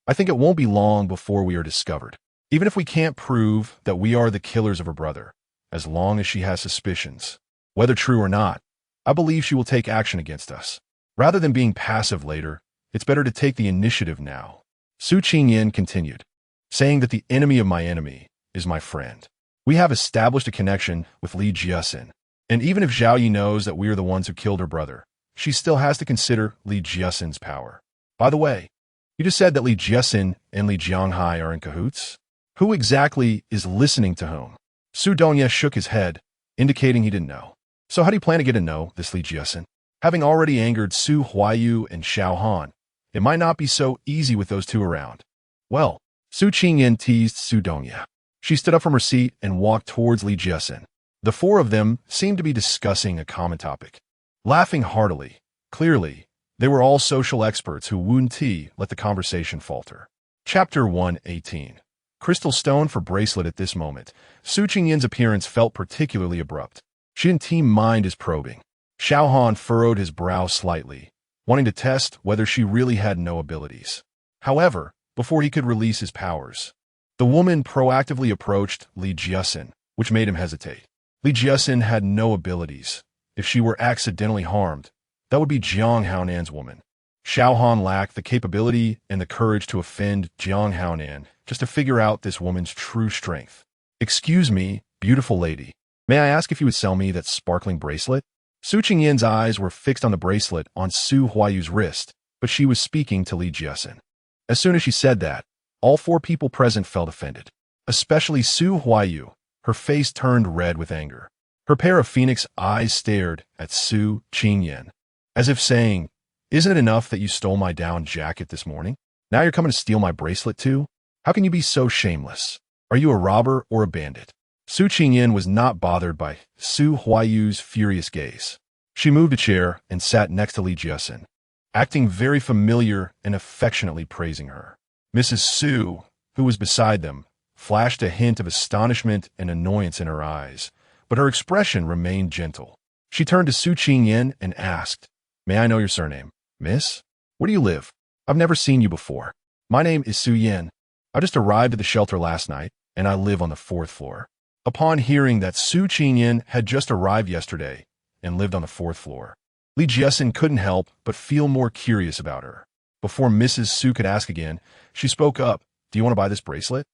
I think it won't be long before we are discovered. Even if we can't prove that we are the killers of her brother, as long as she has suspicions, whether true or not, I believe she will take action against us. Rather than being passive later, it's better to take the initiative now. Su Qingyan continued, saying that the enemy of my enemy is my friend. We have established a connection with Li Jiaxin, and even if Zhao Yi knows that we are the ones who killed her brother, she still has to consider Li Jiaxin's power. By the way, you just said that Li Jiaxin and Li Jianghai are in cahoots? Who exactly is listening to whom? Su Dongye shook his head, indicating he didn't know. So how do you plan to get to know this Li Jiaxin? Having already angered Su Huayu and Xiao Han, it might not be so easy with those two around. Well, Su Qingyan teased Su Dongye. She stood up from her seat and walked towards Li Jiaxin. The four of them seemed to be discussing a common topic. Laughing heartily, clearly, they were all social experts who wouldn't let the conversation falter. Chapter 118. Crystal stone for bracelet. At this moment, Su Qingyan's appearance felt particularly abrupt. She didn't mind his probing. Xiao Han furrowed his brow slightly, wanting to test whether she really had no abilities. However, before he could release his powers, the woman proactively approached Li Jiaxin, which made him hesitate. Li Jiaxin had no abilities. If she were accidentally harmed, that would be Jiang Haonan's woman. Xiao Han lacked the capability and the courage to offend Jiang Haonan just to figure out this woman's true strength. Excuse me, beautiful lady. May I ask if you would sell me that sparkling bracelet? Su Qingyan's eyes were fixed on the bracelet on Su Huayu's wrist, but she was speaking to Li Jiaxin. As soon as she said that, all four people present felt offended, especially Su Huayu. Her face turned red with anger. Her pair of phoenix eyes stared at Su Qingyan, as if saying, "Isn't it enough that you stole my down jacket this morning? Now you're coming to steal my bracelet too? How can you be so shameless? Are you a robber or a bandit?" Su Qingyan was not bothered by Su Huayu's furious gaze. She moved a chair and sat next to Li Jiaxin, acting very familiar and affectionately praising her. Mrs. Su, who was beside them, flashed a hint of astonishment and annoyance in her eyes, but her expression remained gentle. She turned to Su Qingyan and asked, "May I know your surname, miss? Where do you live? I've never seen you before." "My name is Su Yin. I just arrived at the shelter last night, and I live on the 4th floor. Upon hearing that Su Qingyan had just arrived yesterday and lived on the 4th floor, Li Jiaxin couldn't help but feel more curious about her. Before Mrs. Su could ask again, she spoke up. "Do you want to buy this bracelet?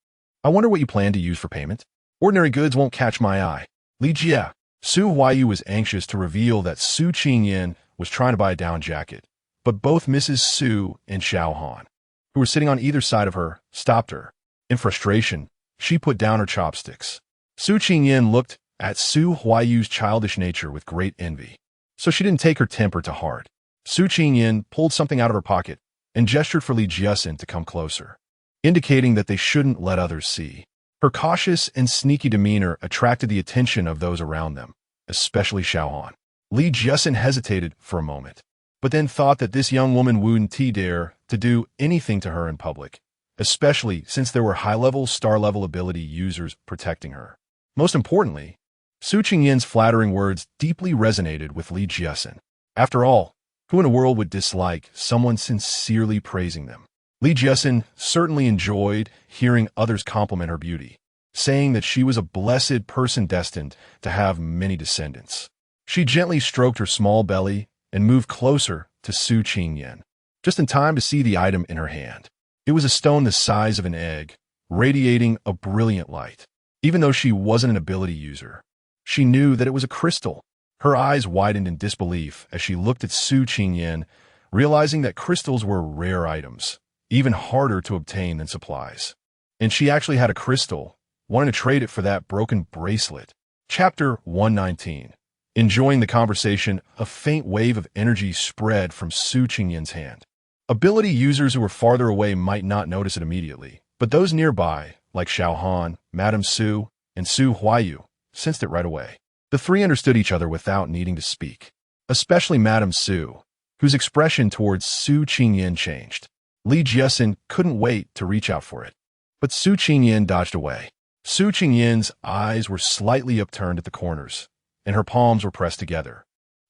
I wonder what you plan to use for payment. Ordinary goods won't catch my eye." Li Jia. Su Huayu was anxious to reveal that Su Qingyan was trying to buy a down jacket, but both Mrs. Su and Xiao Han, who were sitting on either side of her, stopped her. In frustration, she put down her chopsticks. Su Qingyan looked at Su Huayu's childish nature with great envy. So she didn't take her temper to heart. Su Qingyan pulled something out of her pocket and gestured for Li Jiasin to come closer, indicating that they shouldn't let others see. Her cautious and sneaky demeanor attracted the attention of those around them, especially Xiaohan. Li Jiasin hesitated for a moment, but then thought that this young woman wouldn't dare to do anything to her in public, especially since there were high-level, star-level ability users protecting her. Most importantly, Su Qingyan's flattering words deeply resonated with Li Jiasin. After all, who in a world would dislike someone sincerely praising them? Li Jiasin certainly enjoyed hearing others compliment her beauty, saying that she was a blessed person destined to have many descendants. She gently stroked her small belly and moved closer to Su Qingyan, just in time to see the item in her hand. It was a stone the size of an egg, radiating a brilliant light. Even though she wasn't an ability user, she knew that it was a crystal. Her eyes widened in disbelief as she looked at Su Qingyan, realizing that crystals were rare items, even harder to obtain than supplies. And she actually had a crystal, wanting to trade it for that broken bracelet. Chapter 119. Enjoying the conversation, a faint wave of energy spread from Su Qingyan's hand. Ability users who were farther away might not notice it immediately, but those nearby, like Xiaohan, Madame Su, and Su Huayu, sensed it right away. The three understood each other without needing to speak, especially Madame Su, whose expression towards Su Qingyan changed. Li Jiasin couldn't wait to reach out for it, but Su Qingyan dodged away. Su Qingyan's eyes were slightly upturned at the corners, and her palms were pressed together.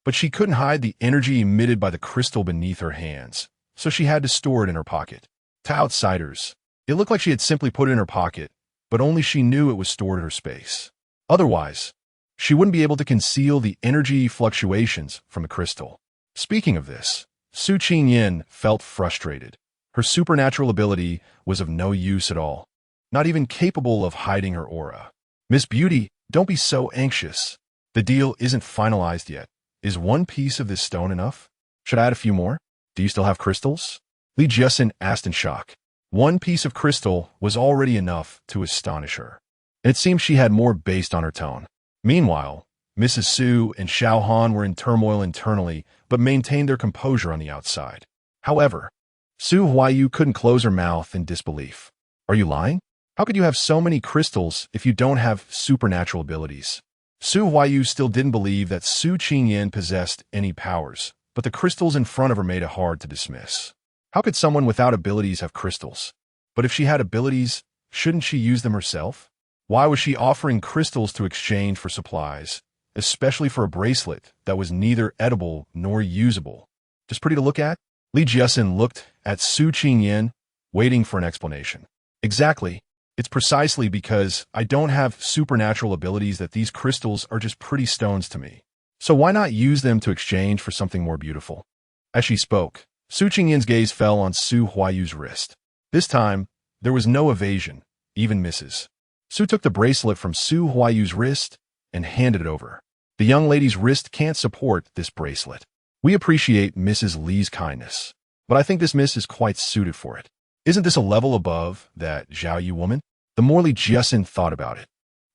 But she couldn't hide the energy emitted by the crystal beneath her hands, so she had to store it in her pocket. To outsiders, it looked like she had simply put it in her pocket, but only she knew it was stored in her space. Otherwise, she wouldn't be able to conceal the energy fluctuations from the crystal. Speaking of this, Su Qingyan felt frustrated. Her supernatural ability was of no use at all, not even capable of hiding her aura. Miss Beauty, don't be so anxious. The deal isn't finalized yet. Is one piece of this stone enough? Should I add a few more? Do you still have crystals? Li Jiasin asked in shock. One piece of crystal was already enough to astonish her, and it seemed she had more based on her tone. Meanwhile, Mrs. Su and Xiaohan were in turmoil internally, but maintained their composure on the outside. However, Su Huayu couldn't close her mouth in disbelief. Are you lying? How could you have so many crystals if you don't have supernatural abilities? Su Huayu still didn't believe that Su Qingyan possessed any powers, but the crystals in front of her made it hard to dismiss. How could someone without abilities have crystals? But if she had abilities, shouldn't she use them herself? Why was she offering crystals to exchange for supplies, especially for a bracelet that was neither edible nor usable? Just pretty to look at? Li Jiasin looked at Su Qingyan, waiting for an explanation. Exactly. It's precisely because I don't have supernatural abilities that these crystals are just pretty stones to me. So why not use them to exchange for something more beautiful? As she spoke, Su Qingyan's gaze fell on Su Huayu's wrist. This time, there was no evasion, even misses. Su took the bracelet from Su Huayu's wrist and handed it over. The young lady's wrist can't support this bracelet. We appreciate Mrs. Li's kindness, but I think this miss is quite suited for it. Isn't this a level above that Zhao Yu woman? The more Li Jiasin thought about it,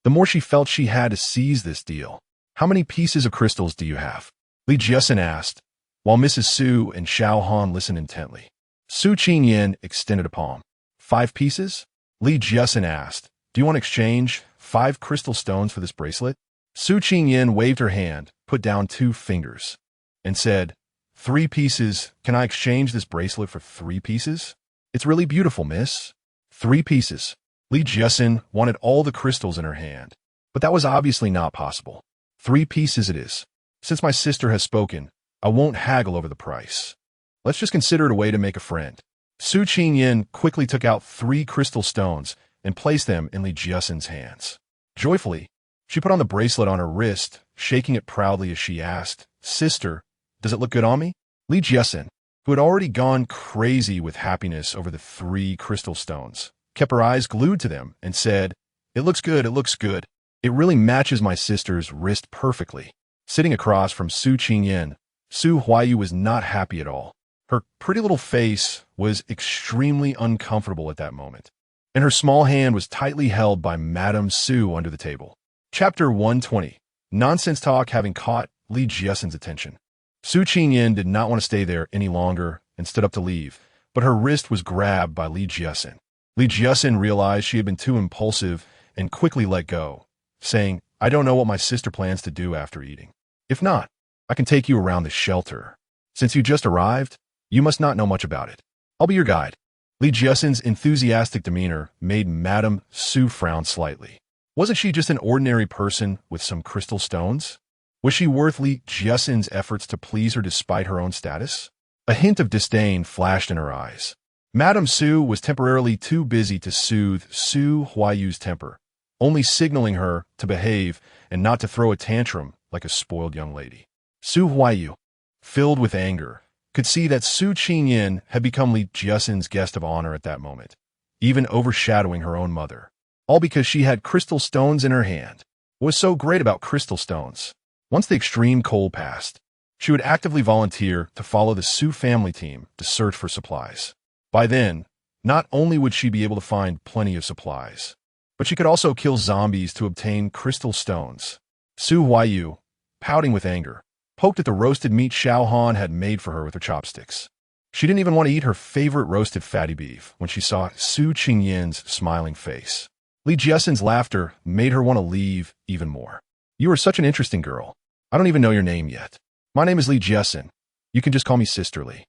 the more she felt she had to seize this deal. How many pieces of crystals do you have? Li Jiasin asked, while Mrs. Su and Xiaohan listened intently. Su Qingyan extended a palm. 5 pieces? Li Jiasin asked, do you want to exchange 5 crystal stones for this bracelet? Su Qingyan waved her hand, put down 2 fingers, and said, 3 pieces. Can I exchange this bracelet for 3 pieces? It's really beautiful, miss. 3 pieces. Li Jiasin wanted all the crystals in her hand, but that was obviously not possible. 3 pieces it is. Since my sister has spoken, I won't haggle over the price. Let's just consider it a way to make a friend. Su Qingyan quickly took out 3 crystal stones and placed them in Li Jiasin's hands. Joyfully, she put on the bracelet on her wrist, shaking it proudly as she asked, Sister, does it look good on me? Li Jiasin, who had already gone crazy with happiness over the 3 crystal stones, kept her eyes glued to them and said, It looks good, it looks good. It really matches my sister's wrist perfectly. Sitting across from Su Qingyan, Su Huayu was not happy at all. Her pretty little face was extremely uncomfortable at that moment, and her small hand was tightly held by Madame Su under the table. Chapter 120. Nonsense talk having caught Li Jiasen's attention. Su Qingyan did not want to stay there any longer and stood up to leave, but her wrist was grabbed by Li Jiasen. Li Jiasen realized she had been too impulsive and quickly let go, saying, "I don't know what my sister plans to do after eating. If not, I can take you around the shelter. Since you just arrived, you must not know much about it. I'll be your guide." Li Jiasen's enthusiastic demeanor made Madame Su frown slightly. Wasn't she just an ordinary person with some crystal stones? Was she worth Li Jiasen's efforts to please her despite her own status? A hint of disdain flashed in her eyes. Madame Su was temporarily too busy to soothe Su Huayu's temper, only signaling her to behave and not to throw a tantrum like a spoiled young lady. Su Huayu, filled with anger, could see that Su Qingyan had become Li Jiasen's guest of honor at that moment, even overshadowing her own mother. All because she had crystal stones in her hand. What was so great about crystal stones? Once the extreme cold passed, she would actively volunteer to follow the Su family team to search for supplies. By then, not only would she be able to find plenty of supplies, but she could also kill zombies to obtain crystal stones. Su Huayu, pouting with anger, poked at the roasted meat Xiao Han had made for her with her chopsticks. She didn't even want to eat her favorite roasted fatty beef when she saw Su Qingyan's smiling face. Li Jiasen's laughter made her want to leave even more. "You are such an interesting girl. I don't even know your name yet. My name is Li Jiasen. You can just call me Sister Li."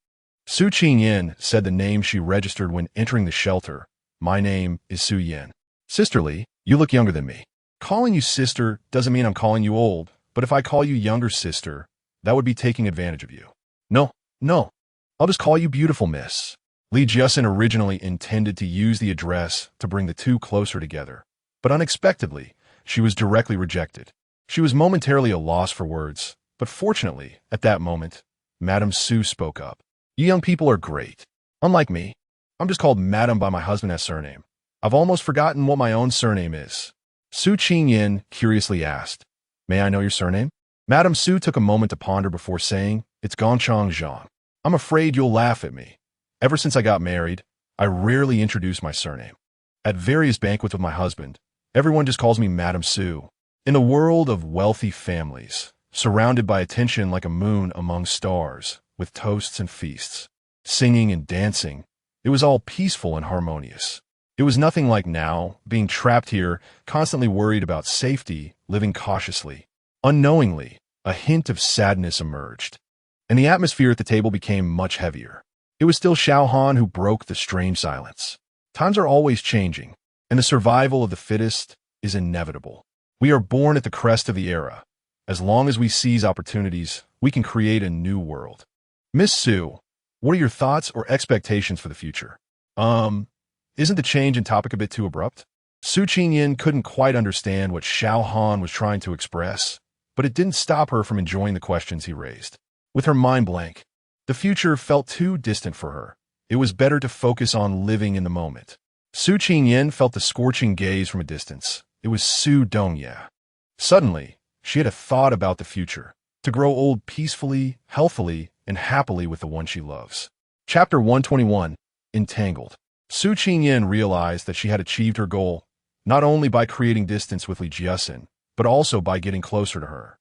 Su Qingyan said the name she registered when entering the shelter. "My name is Su Yin." "Sister Li, you look younger than me. Calling you sister doesn't mean I'm calling you old, but if I call you younger sister, that would be taking advantage of you." No, I'll just call you beautiful miss." Li Jiasen originally intended to use the address to bring the two closer together, but unexpectedly, she was directly rejected. She was momentarily at a loss for words, but fortunately, at that moment, Madame Su spoke up. "You young people are great. Unlike me, I'm just called Madame by my husband as surname. I've almost forgotten what my own surname is." Su Qingyan curiously asked, "May I know your surname?" Madame Su took a moment to ponder before saying, "It's Gongchang Zhang. I'm afraid you'll laugh at me. Ever since I got married, I rarely introduce my surname. At various banquets with my husband, everyone just calls me Madame Su. In a world of wealthy families, surrounded by attention like a moon among stars, with toasts and feasts, singing and dancing, it was all peaceful and harmonious. It was nothing like now, being trapped here, constantly worried about safety, living cautiously. Unknowingly, a hint of sadness emerged, and the atmosphere at the table became much heavier. It was still Xiao Han who broke the strange silence. Times are always changing, and the survival of the fittest is inevitable. We are born at the crest of the era. As long as we seize opportunities, we can create a new world. Miss Su, what are your thoughts or expectations for the future? Isn't the change in topic a bit too abrupt? Su Qingyan couldn't quite understand what Xiao Han was trying to express, but it didn't stop her from enjoying the questions he raised. With her mind blank, the future felt too distant for her. It was better to focus on living in the moment. Su Qingyan felt the scorching gaze from a distance. It was Su Dongya. Suddenly, she had a thought about the future, to grow old peacefully, healthily, and happily with the one she loves. Chapter 121. Entangled. Su Qingyan realized that she had achieved her goal, not only by creating distance with Li Jiasen, but also by getting closer to her.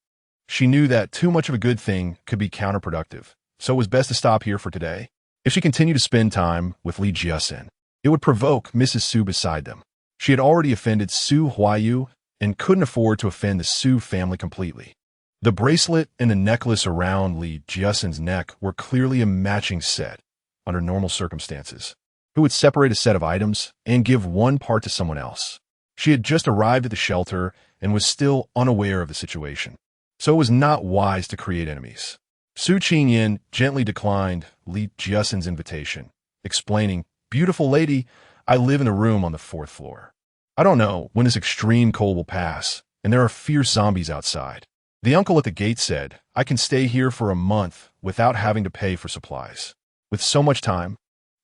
She knew that too much of a good thing could be counterproductive, so it was best to stop here for today. If she continued to spend time with Li Jiasen, it would provoke Mrs. Su beside them. She had already offended Su Huayu and couldn't afford to offend the Su family completely. The bracelet and the necklace around Li Jiasen's neck were clearly a matching set under normal circumstances. Who would separate a set of items and give one part to someone else? She had just arrived at the shelter and was still unaware of the situation, so it was not wise to create enemies. Su Qingyan gently declined Li Jiasen's invitation, explaining, "Beautiful lady, I live in a room on the 4th floor. I don't know when this extreme cold will pass, and there are fierce zombies outside." The uncle at the gate said, "I can stay here for a month without having to pay for supplies. With so much time,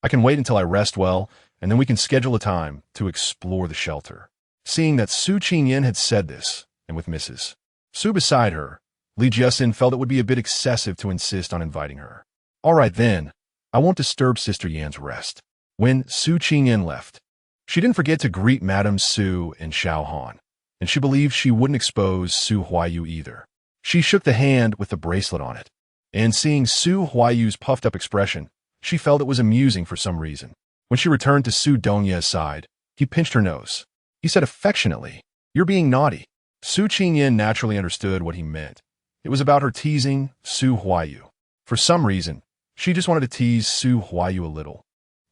I can wait until I rest well, and then we can schedule a time to explore the shelter." Seeing that Su Qingyan had said this, and with Mrs. Su beside her, Li Jiasen felt it would be a bit excessive to insist on inviting her. "All right then, I won't disturb Sister Yan's rest." When Su Qingyan left, she didn't forget to greet Madame Su and Xiao Han. and she believed she wouldn't expose Su Huayu either. She shook the hand with the bracelet on it, and seeing Su Huayu's puffed-up expression, she felt it was amusing for some reason. When she returned to Su Dongya's side, he pinched her nose. He said affectionately, "You're being naughty." Su Qingyan naturally understood what he meant. It was about her teasing Su Huayu. For some reason, she just wanted to tease Su Huayu a little.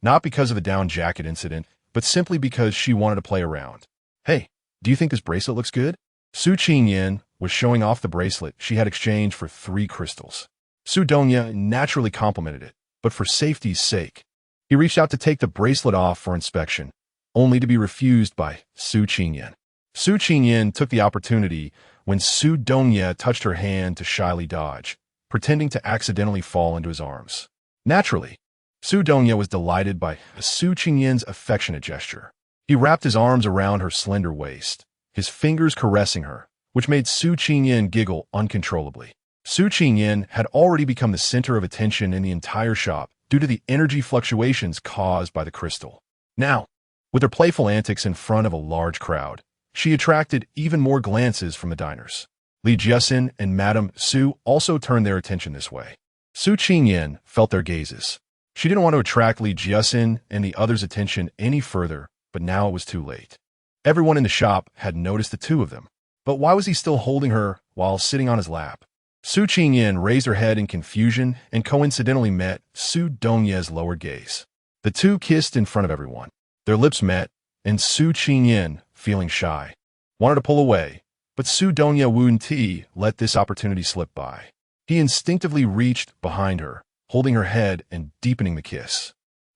Not because of the down jacket incident, but simply because she wanted to play around. "Hey, do you think this bracelet looks good?" Su Qingyan was showing off the bracelet she had exchanged for 3 crystals. Su Dongya naturally complimented it, but for safety's sake, he reached out to take the bracelet off for inspection, only to be refused by Su Qingyan. Su Qingyan took the opportunity when Su Dongya touched her hand to shyly dodge, pretending to accidentally fall into his arms. Naturally, Su Dongya was delighted by Su Qingyan's affectionate gesture. He wrapped his arms around her slender waist, his fingers caressing her, which made Su Qingyan giggle uncontrollably. Su Qingyan had already become the center of attention in the entire shop due to the energy fluctuations caused by the crystal. Now, with her playful antics in front of a large crowd, she attracted even more glances from the diners. Li Jiaxin and Madame Su also turned their attention this way. Su Qingyan felt their gazes. She didn't want to attract Li Jiaxin and the others' attention any further, but now it was too late. Everyone in the shop had noticed the two of them. But why was he still holding her while sitting on his lap? Su Qingyan raised her head in confusion and coincidentally met Su Dongya's lower gaze. The two kissed in front of everyone. Their lips met, and Su Qingyan, feeling shy, wanted to pull away, but Su Dongya Wu-Ti let this opportunity slip by. He instinctively reached behind her, holding her head and deepening the kiss.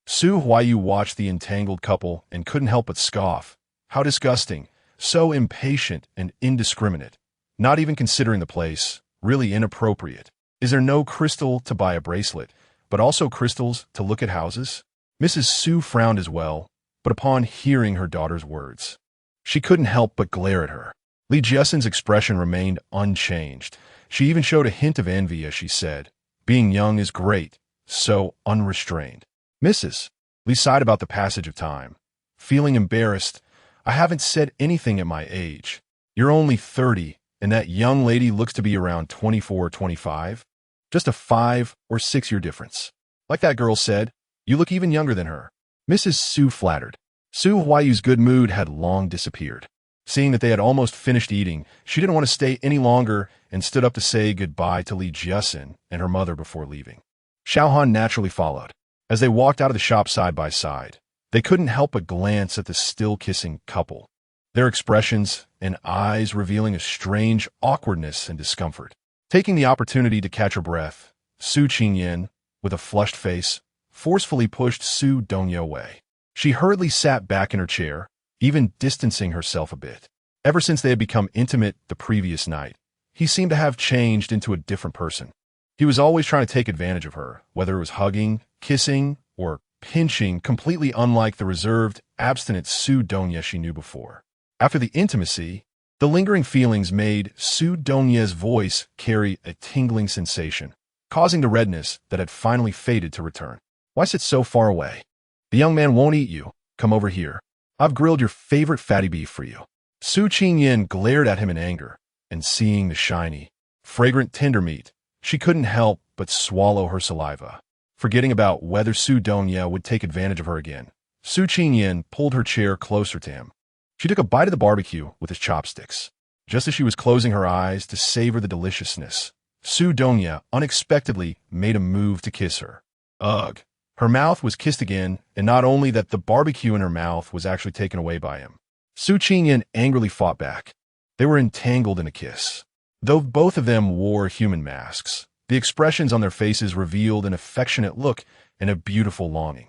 Su Huayu watched the entangled couple and couldn't help but scoff. How disgusting, so impatient and indiscriminate, not even considering the place, really inappropriate. Is there no crystal to buy a bracelet, but also crystals to look at houses? Mrs. Su frowned as well, but upon hearing her daughter's words, she couldn't help but glare at her. Li Jiaxin's expression remained unchanged. She even showed a hint of envy as she said, "Being young is great, so unrestrained." "Mrs." Li sighed about the passage of time. Feeling embarrassed, "I haven't said anything at my age. You're only 30, and that young lady looks to be around 24 or 25. Just a 5 or 6 year difference. Like that girl said, you look even younger than her." Mrs. Su flattered. Su Huayu's good mood had long disappeared. Seeing that they had almost finished eating, she didn't want to stay any longer and stood up to say goodbye to Li Jiaxin and her mother before leaving. Xiaohan naturally followed. As they walked out of the shop side by side, they couldn't help but glance at the still-kissing couple, their expressions and eyes revealing a strange awkwardness and discomfort. Taking the opportunity to catch her breath, Su Qingyan, with a flushed face, forcefully pushed Su Dongya away. She hurriedly sat back in her chair, even distancing herself a bit. Ever since they had become intimate the previous night, he seemed to have changed into a different person. He was always trying to take advantage of her, whether it was hugging, kissing, or pinching, completely unlike the reserved, abstinent Su Dongya she knew before. After the intimacy, the lingering feelings made Su Dongya's voice carry a tingling sensation, causing the redness that had finally faded to return. "Why sit so far away? The young man won't eat you. Come over here. I've grilled your favorite fatty beef for you." Su Qingyan glared at him in anger, and seeing the shiny, fragrant tender meat, she couldn't help but swallow her saliva. Forgetting about whether Su Dongya would take advantage of her again, Su Qingyan pulled her chair closer to him. She took a bite of the barbecue with his chopsticks. Just as she was closing her eyes to savor the deliciousness, Su Dongya unexpectedly made a move to kiss her. Ugh! Her mouth was kissed again, and not only that, the barbecue in her mouth was actually taken away by him. Su Qingyan angrily fought back. They were entangled in a kiss. Though both of them wore human masks, the expressions on their faces revealed an affectionate look and a beautiful longing,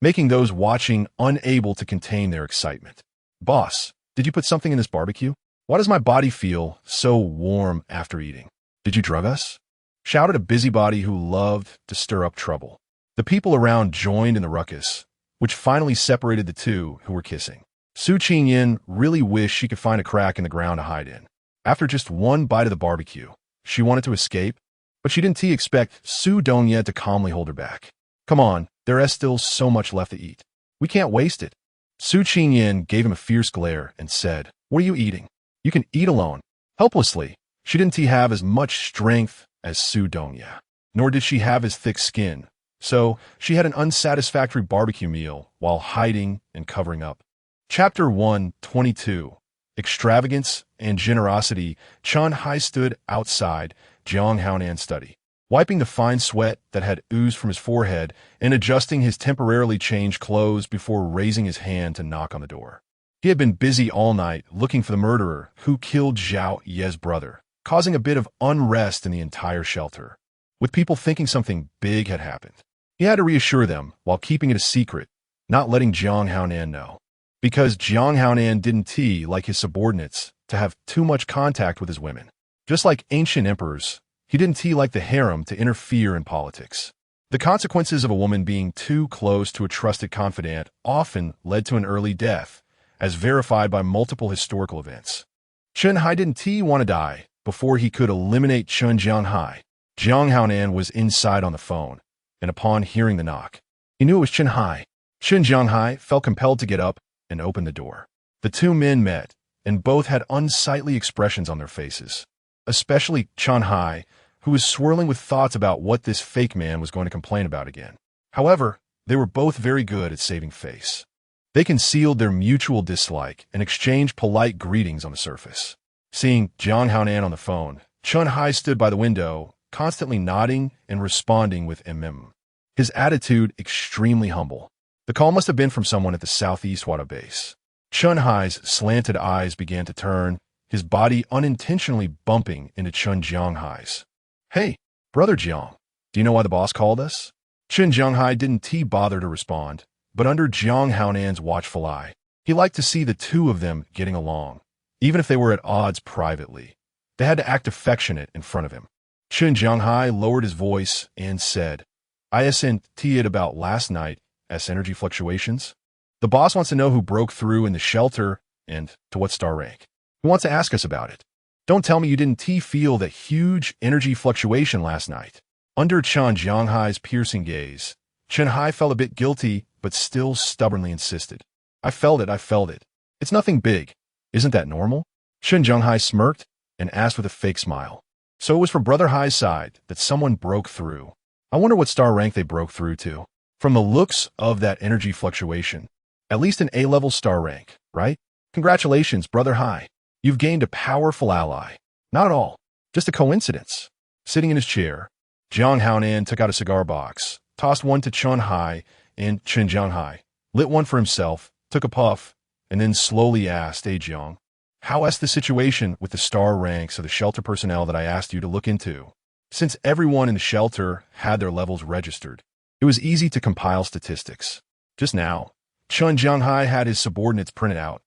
making those watching unable to contain their excitement. "Boss, did you put something in this barbecue? Why does my body feel so warm after eating? Did you drug us?" shouted a busybody who loved to stir up trouble. The people around joined in the ruckus, which finally separated the two who were kissing. Su Qingyan really wished she could find a crack in the ground to hide in. After just one bite of the barbecue, she wanted to escape, but she didn't expect Su Dongya to calmly hold her back. "Come on, there is still so much left to eat. We can't waste it." Su Qingyan gave him a fierce glare and said, "What are you eating? You can eat alone. Helplessly. She didn't have as much strength as Su Dongya, nor did she have as thick skin. So, she had an unsatisfactory barbecue meal while hiding and covering up. Chapter 122. Extravagance and Generosity. Chun Hai stood outside Jiang Haonan's study, wiping the fine sweat that had oozed from his forehead and adjusting his temporarily changed clothes before raising his hand to knock on the door. He had been busy all night looking for the murderer who killed Zhao Ye's brother, causing a bit of unrest in the entire shelter, with people thinking something big had happened. He had to reassure them while keeping it a secret, not letting Jiang Haonan know. Because Jiang Haonan didn't like his subordinates to have too much contact with his women. Just like ancient emperors, he didn't like the harem to interfere in politics. The consequences of a woman being too close to a trusted confidant often led to an early death, as verified by multiple historical events. Chun Hai didn't want to die before he could eliminate Chun Jiang Hai. Jiang Haonan was inside on the phone, and upon hearing the knock, he knew it was Chun Hai. Chun Jiang Hai felt compelled to get up and open the door. The two men met, and both had unsightly expressions on their faces, especially Chun Hai, who was swirling with thoughts about what this fake man was going to complain about again. However, they were both very good at saving face. They concealed their mutual dislike and exchanged polite greetings on the surface. Seeing Jiang Haonan on the phone, Chun Hai stood by the window, constantly nodding and responding with his attitude extremely humble. The call must have been from someone at the Southeast Wada base. Chun Hai's slanted eyes began to turn, his body unintentionally bumping into Chun Jiang Hai's. "Hey, brother Jiang, do you know why the boss called us?" Chun Jiang Hai didn't bother to respond, but under Jiang Haonan's watchful eye, he liked to see the two of them getting along, even if they were at odds privately. They had to act affectionate in front of him. Chun Jiang Hai lowered his voice and said, "I sent it about last night's energy fluctuations. The boss wants to know who broke through in the shelter and to what star rank. He wants to ask us about it. Don't tell me you didn't feel that huge energy fluctuation last night." Under Chun Jiang Hai's piercing gaze, Chun Hai felt a bit guilty, but still stubbornly insisted. I felt it. It's nothing big. Isn't that normal?" Chun Jiang Hai smirked and asked with a fake smile. "So it was from Brother Hai's side that someone broke through. I wonder what star rank they broke through to. From the looks of that energy fluctuation, at least an A-level star rank, right? Congratulations, Brother Hai. You've gained a powerful ally." "Not at all. Just a coincidence." Sitting in his chair, Jiang Haonan took out a cigar box, tossed one to Chun Hai and Chun Jiang Hai, lit one for himself, took a puff, and then slowly asked, "Hey, Jiang, how's the situation with the star ranks of the shelter personnel that I asked you to look into?" Since everyone in the shelter had their levels registered, it was easy to compile statistics. Just now, Chun Jiang Hai had his subordinates printed out,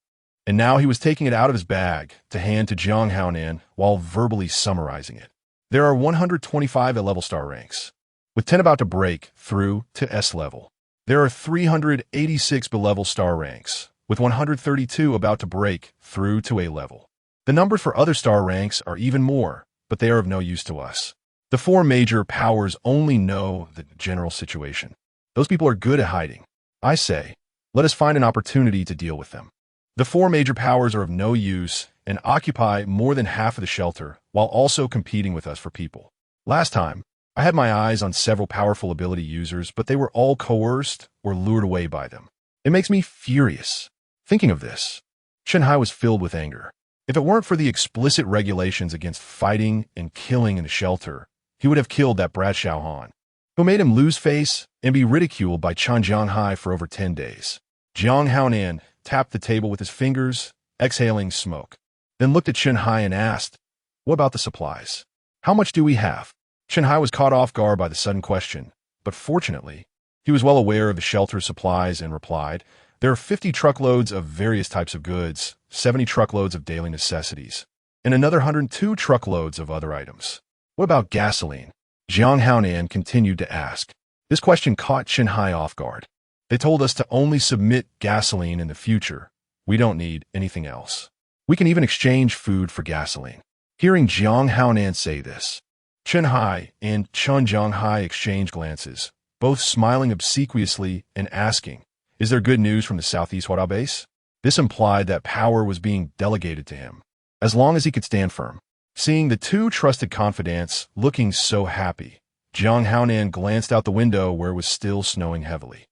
and now he was taking it out of his bag to hand to Jiang Haonan while verbally summarizing it. There are 125 at-level star ranks, with 10 about to break through to S-level. There are 386 B-level star ranks, with 132 about to break through to A-level. The numbers for other star ranks are even more, but they are of no use to us. The four major powers only know the general situation. Those people are good at hiding. I say, let us find an opportunity to deal with them. The four major powers are of no use and occupy more than half of the shelter while also competing with us for people. Last time, I had my eyes on several powerful ability users, but they were all coerced or lured away by them. It makes me furious. Thinking of this, Chun Hai was filled with anger. If it weren't for the explicit regulations against fighting and killing in the shelter, he would have killed that brat Xiao Han, who made him lose face and be ridiculed by Chun Jiang Hai for over 10 days. Jiang Haonan tapped the table with his fingers, exhaling smoke, then looked at Chun Hai and asked, "What about the supplies? How much do we have?" Chun Hai was caught off guard by the sudden question, but fortunately, he was well aware of the shelter's supplies and replied, "There are 50 truckloads of various types of goods, 70 truckloads of daily necessities, and another 102 truckloads of other items." "What about gasoline?" Jiang Haonan continued to ask. This question caught Chun Hai off guard. "They told us to only submit gasoline in the future. We don't need anything else. We can even exchange food for gasoline." Hearing Jiang Haonan say this, Chun Hai and Chun Jiang Hai exchanged glances, both smiling obsequiously and asking, "Is there good news from the Southeast Wada base?" This implied that power was being delegated to him. as long as he could stand firm. Seeing the two trusted confidants looking so happy, Jiang Haonan glanced out the window where it was still snowing heavily.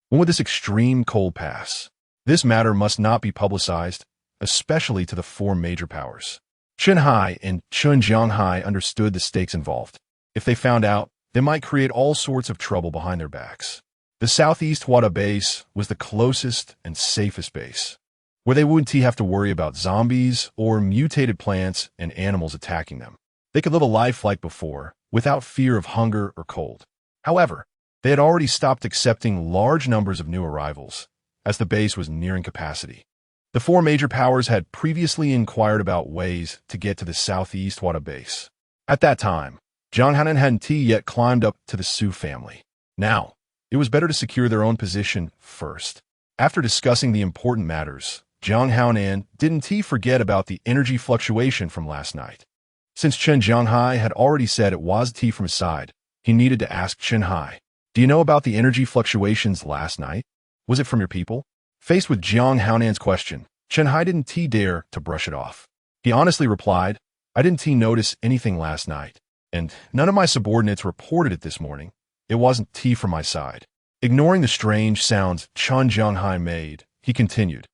When would this extreme cold pass? This matter must not be publicized, especially to the four major powers. Chen Hai and Chun Jianghai understood the stakes involved. If they found out, they might create all sorts of trouble behind their backs. The southeast Wada base was the closest and safest base, where they wouldn't have to worry about zombies or mutated plants and animals attacking them. They could live a life like before, without fear of hunger or cold. However, they had already stopped accepting large numbers of new arrivals, as the base was nearing capacity. The four major powers had previously inquired about ways to get to the southeast Wada base. At that time, Jiang Haonan hadn't yet climbed up to the Su family. Now, it was better to secure their own position first. After discussing the important matters, Jiang Haonan didn't forget about the energy fluctuation from last night. Since Chen Jianghai had already said it was from his side, he needed to ask Chen Hai, "Do you know about the energy fluctuations last night? Was it from your people?" Faced with Jiang Haonan's question, Chen Hai didn't dare to brush it off. He honestly replied, "I didn't notice anything last night, and none of my subordinates reported it this morning. It wasn't from my side." Ignoring the strange sounds Chen Jianghai made, he continued,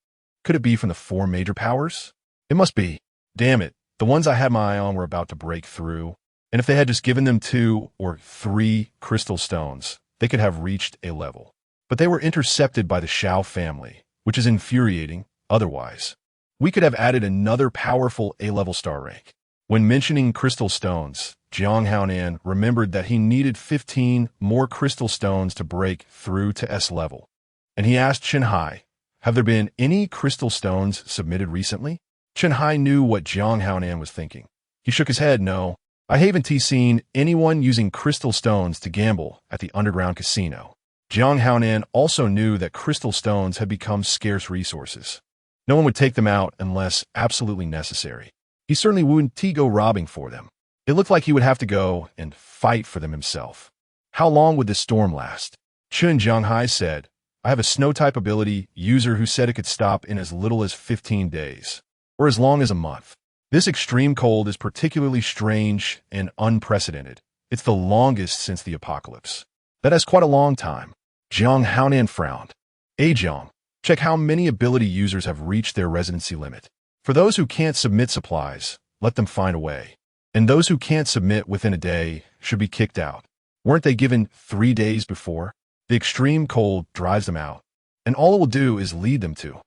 "Could it be from the four major powers? It must be. Damn it, the ones I had my eye on were about to break through, and if they had just given them 2 or 3 crystal stones, they could have reached a level. But they were intercepted by the Shao family, which is infuriating. Otherwise, we could have added another powerful A-level star rank." When mentioning crystal stones, Jiang Haonan remembered that he needed 15 more crystal stones to break through to S level. And he asked Chen Hai, "Have there been any crystal stones submitted recently?" Chen Hai knew what Jiang Haonan was thinking. He shook his head. "No, I haven't seen anyone using crystal stones to gamble at the underground casino." Jiang Haonan also knew that crystal stones had become scarce resources. No one would take them out unless absolutely necessary. He certainly wouldn't go robbing for them. It looked like he would have to go and fight for them himself. How long would this storm last? Chun Jianghai said, "I have a snow-type ability user who said it could stop in as little as 15 days, or as long as a month. This extreme cold is particularly strange and unprecedented. It's the longest since the apocalypse." "That is quite a long time." Jiang Haonan frowned. Jiang, check how many ability users have reached their residency limit. For those who can't submit supplies, let them find a way. And those who can't submit within a day should be kicked out. Weren't they given 3 days before? The extreme cold drives them out, and all it will do is lead them to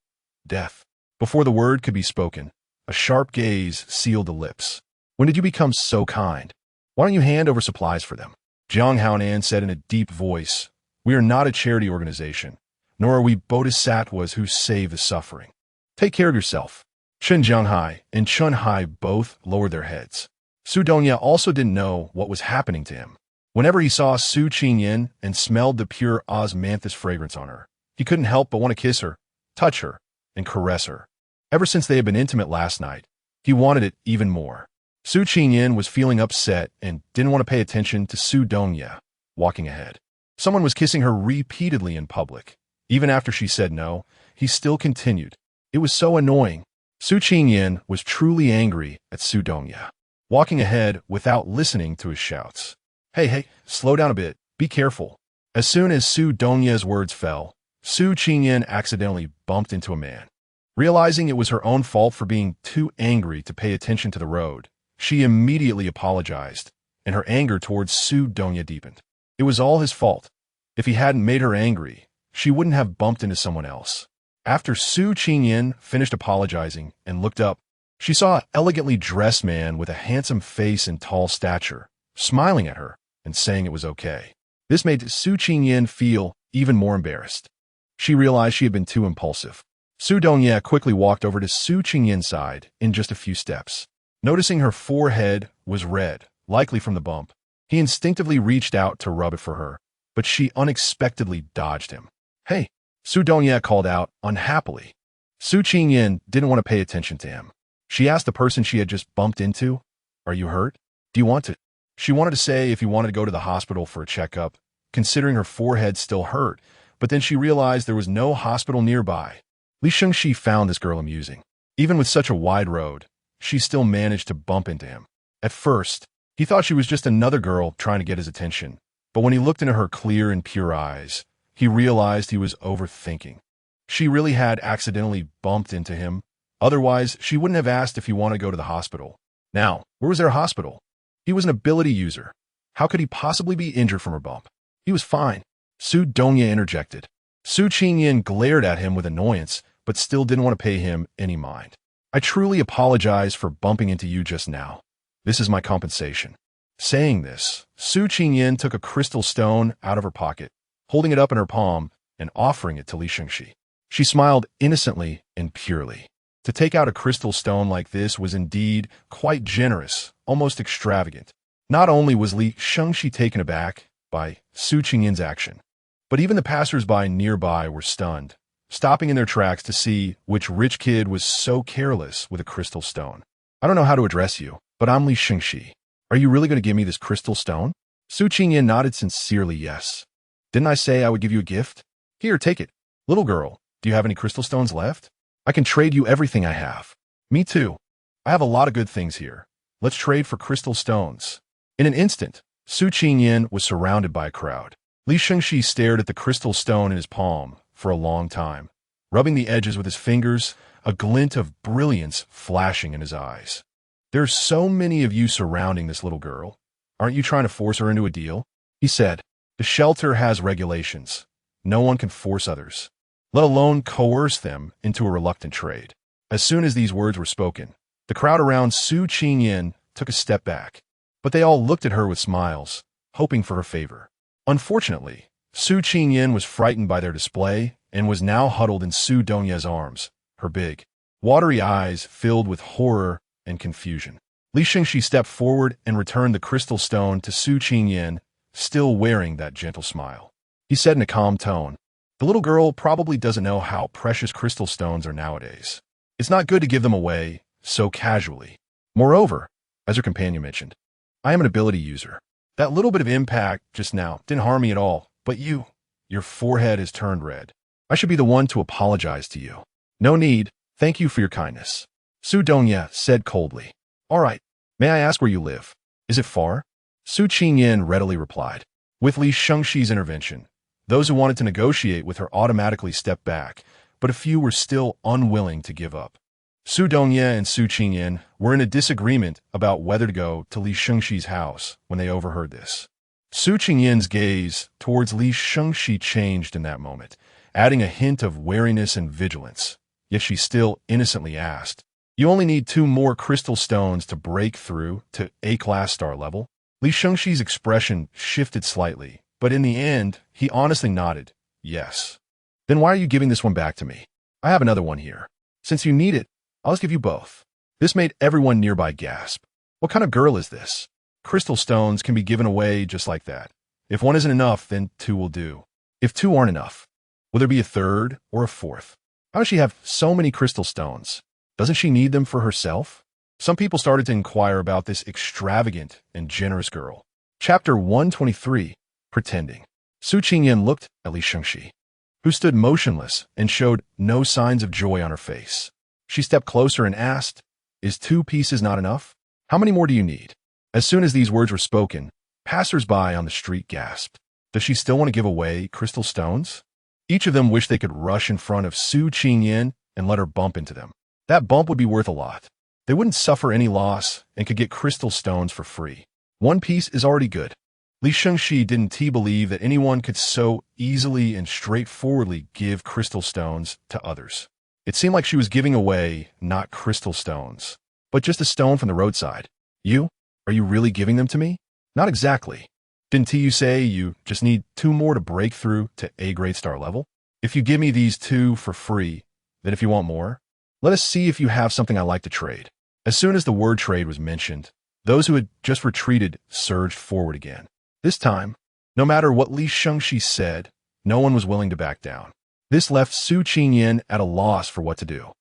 death." Before the word could be spoken, a sharp gaze sealed the lips. "When did you become so kind? Why don't you hand over supplies for them?" Jiang Haonan said in a deep voice, "We are not a charity organization, nor are we bodhisattvas who save the suffering. Take care of yourself." Chen Jianghai and Chun Hai both lowered their heads. Su Dongya also didn't know what was happening to him. Whenever he saw Su Qingyan and smelled the pure osmanthus fragrance on her, he couldn't help but want to kiss her, touch her, and caress her. Ever since they had been intimate last night, he wanted it even more. Su Qingyan was feeling upset and didn't want to pay attention to Su Dongya walking ahead. Someone was kissing her repeatedly in public. Even after she said no, he still continued. It was so annoying. Su Qingyan was truly angry at Su Dongya, walking ahead without listening to his shouts. Hey, slow down a bit. Be careful." As soon as Su Dongya's words fell, Su Qingyan accidentally bumped into a man. Realizing it was her own fault for being too angry to pay attention to the road, she immediately apologized, and her anger towards Su Dongya deepened. It was all his fault. If he hadn't made her angry, she wouldn't have bumped into someone else. After Su Qingyan finished apologizing and looked up, she saw an elegantly dressed man with a handsome face and tall stature, smiling at her and saying it was okay. This made Su Qingyan feel even more embarrassed. She realized she had been too impulsive. Su Dongya quickly walked over to Su Qingyan's side in just a few steps. Noticing her forehead was red, likely from the bump, he instinctively reached out to rub it for her, but she unexpectedly dodged him. "Hey," Su Dongya called out unhappily. Su Qingyan didn't want to pay attention to him. She asked the person she had just bumped into, "Are you hurt? Do you want to?" She wanted to say if he wanted to go to the hospital for a checkup, considering her forehead still hurt, but then she realized there was no hospital nearby. Li Shengxi found this girl amusing. Even with such a wide road, she still managed to bump into him. At first, he thought she was just another girl trying to get his attention, but when he looked into her clear and pure eyes, he realized he was overthinking. She really had accidentally bumped into him. Otherwise, she wouldn't have asked if he wanted to go to the hospital. Now, where was their hospital? He was an ability user. How could he possibly be injured from her bump? He was fine. Su Dongye interjected. Su Qingyan glared at him with annoyance, but still didn't want to pay him any mind. I truly apologize for bumping into you just now. This is my compensation. Saying this, Su Qingyan took a crystal stone out of her pocket, holding it up in her palm and offering it to Li Shengxi. She smiled innocently and purely. To take out a crystal stone like this was indeed quite generous, almost extravagant. Not only was Li Shengxi taken aback by Su Qingyan's action, but even the passers-by nearby were stunned, stopping in their tracks to see which rich kid was so careless with a crystal stone. I don't know how to address you, but I'm Li Shengxi. Are you really going to give me this crystal stone? Su Qingyan nodded sincerely yes. Didn't I say I would give you a gift? Here, take it. Little girl, do you have any crystal stones left? I can trade you everything I have. Me too. I have a lot of good things here. Let's trade for crystal stones. In an instant, Su Qingyan was surrounded by a crowd. Li Shengxi stared at the crystal stone in his palm for a long time, rubbing the edges with his fingers, a glint of brilliance flashing in his eyes. There's so many of you surrounding this little girl. Aren't you trying to force her into a deal? He said. The shelter has regulations. No one can force others, let alone coerce them into a reluctant trade. As soon as these words were spoken, the crowd around Su Qingyan took a step back, but they all looked at her with smiles, hoping for her favor. Unfortunately, Su Qingyan was frightened by their display and was now huddled in Su Dongye's arms, her big, watery eyes filled with horror and confusion. Li Shengxi stepped forward and returned the crystal stone to Su Qingyan, still wearing that gentle smile. He said in a calm tone, the little girl probably doesn't know how precious crystal stones are nowadays. It's not good to give them away so casually. Moreover, as her companion mentioned, I am an ability user. That little bit of impact just now didn't harm me at all, but your forehead is turned red. I should be the one to apologize to you. No need, thank you for your kindness. Su Dongye said coldly. All right, may I ask where you live? Is it far? Su Qingyan readily replied. With Li Shengxi's intervention, those who wanted to negotiate with her automatically stepped back, but a few were still unwilling to give up. Su Dongye and Su Qingyan were in a disagreement about whether to go to Li Shengxi's house when they overheard this. Su Qingyan's gaze towards Li Shengxi changed in that moment, adding a hint of wariness and vigilance, yet she still innocently asked, you only need 2 more crystal stones to break through to A-class star level? Li Shengxi's expression shifted slightly, but in the end, he honestly nodded, yes. Then why are you giving this one back to me? I have another one here. Since you need it, I'll just give you both. This made everyone nearby gasp. What kind of girl is this? Crystal stones can be given away just like that. If one isn't enough, then 2 will do. If 2 aren't enough, will there be a 3rd or a 4th? How does she have so many crystal stones? Doesn't she need them for herself? Some people started to inquire about this extravagant and generous girl. Chapter 123, Pretending. Su Qingyan looked at Li Shengxi, who stood motionless and showed no signs of joy on her face. She stepped closer and asked, is 2 pieces not enough? How many more do you need? As soon as these words were spoken, passers-by on the street gasped. Does she still want to give away crystal stones? Each of them wished they could rush in front of Su Qingyan and let her bump into them. That bump would be worth a lot. They wouldn't suffer any loss and could get crystal stones for free. 1 piece is already good. Li Shengxi didn't believe that anyone could so easily and straightforwardly give crystal stones to others. It seemed like she was giving away not crystal stones, but just a stone from the roadside. You? Are you really giving them to me? Not exactly. Didn't you say you just need 2 more to break through to A-grade star level? If you give me these 2 for free, then if you want more, let us see if you have something I like to trade. As soon as the word trade was mentioned, those who had just retreated surged forward again. This time, no matter what Li Shengxi said, no one was willing to back down. This left Su Qingyan at a loss for what to do.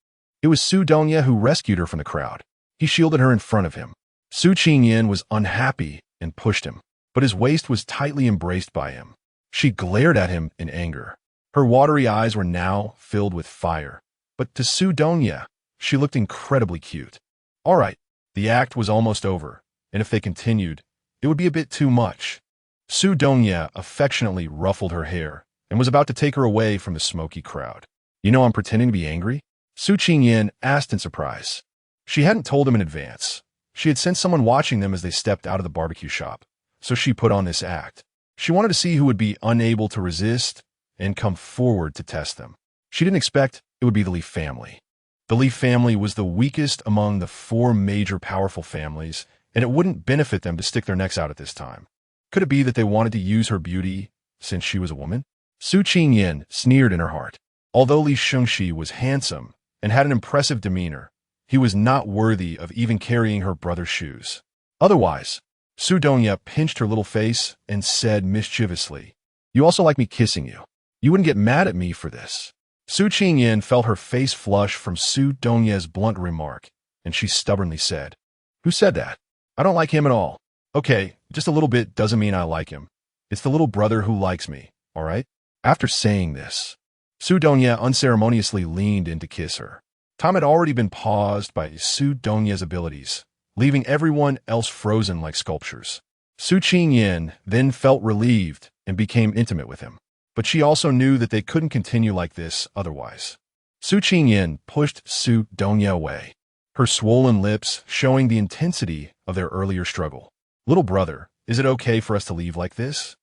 It was Su Dongye who rescued her from the crowd. He shielded her in front of him. Su Qingyan was unhappy and pushed him, but his waist was tightly embraced by him. She glared at him in anger. Her watery eyes were now filled with fire. But to Su Dongye, she looked incredibly cute. All right, the act was almost over, and if they continued, it would be a bit too much. Su Dongye affectionately ruffled her hair and was about to take her away from the smoky crowd. You know I'm pretending to be angry? Su Qingyan asked in surprise. She hadn't told him in advance. She had sent someone watching them as they stepped out of the barbecue shop, so she put on this act. She wanted to see who would be unable to resist and come forward to test them. She didn't expect it would be the Li family. The Li family was the weakest among the 4 major powerful families, and it wouldn't benefit them to stick their necks out at this time. Could it be that they wanted to use her beauty since she was a woman? Su Qingyan sneered in her heart. Although Li Shengxi was handsome and had an impressive demeanor, he was not worthy of even carrying her brother's shoes. Otherwise, Su Dongye pinched her little face and said mischievously, "You also like me kissing you. You wouldn't get mad at me for this." Su Qingyan felt her face flush from Su Dongye's blunt remark, and she stubbornly said, "Who said that? I don't like him at all." "Okay, just a little bit doesn't mean I like him. It's the little brother who likes me, all right?" After saying this, Su Dongye unceremoniously leaned in to kiss her. Time had already been paused by Su Dongye's abilities, leaving everyone else frozen like sculptures. Su Qingyan then felt relieved and became intimate with him. But she also knew that they couldn't continue like this otherwise. Su Qingyan pushed Su Dongye away, her swollen lips showing the intensity of their earlier struggle. "Little brother, is it okay for us to leave like this?"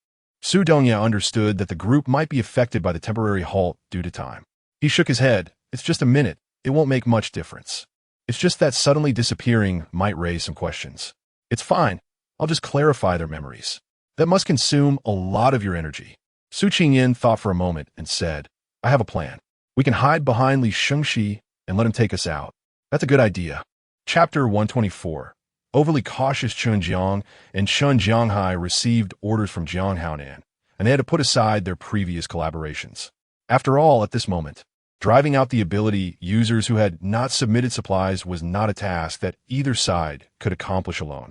Su Dongye understood that the group might be affected by the temporary halt due to time. He shook his head. "It's just a minute. It won't make much difference. It's just that suddenly disappearing might raise some questions. It's fine. I'll just clarify their memories. That must consume a lot of your energy." Su Qingyan thought for a moment and said, "I have a plan. We can hide behind Li Shengxi and let him take us out." "That's a good idea." Chapter 124. Overly cautious Chen Jiang and Chen Jianghai received orders from Jiang Haonan, and they had to put aside their previous collaborations. After all, at this moment, driving out the ability users who had not submitted supplies was not a task that either side could accomplish alone.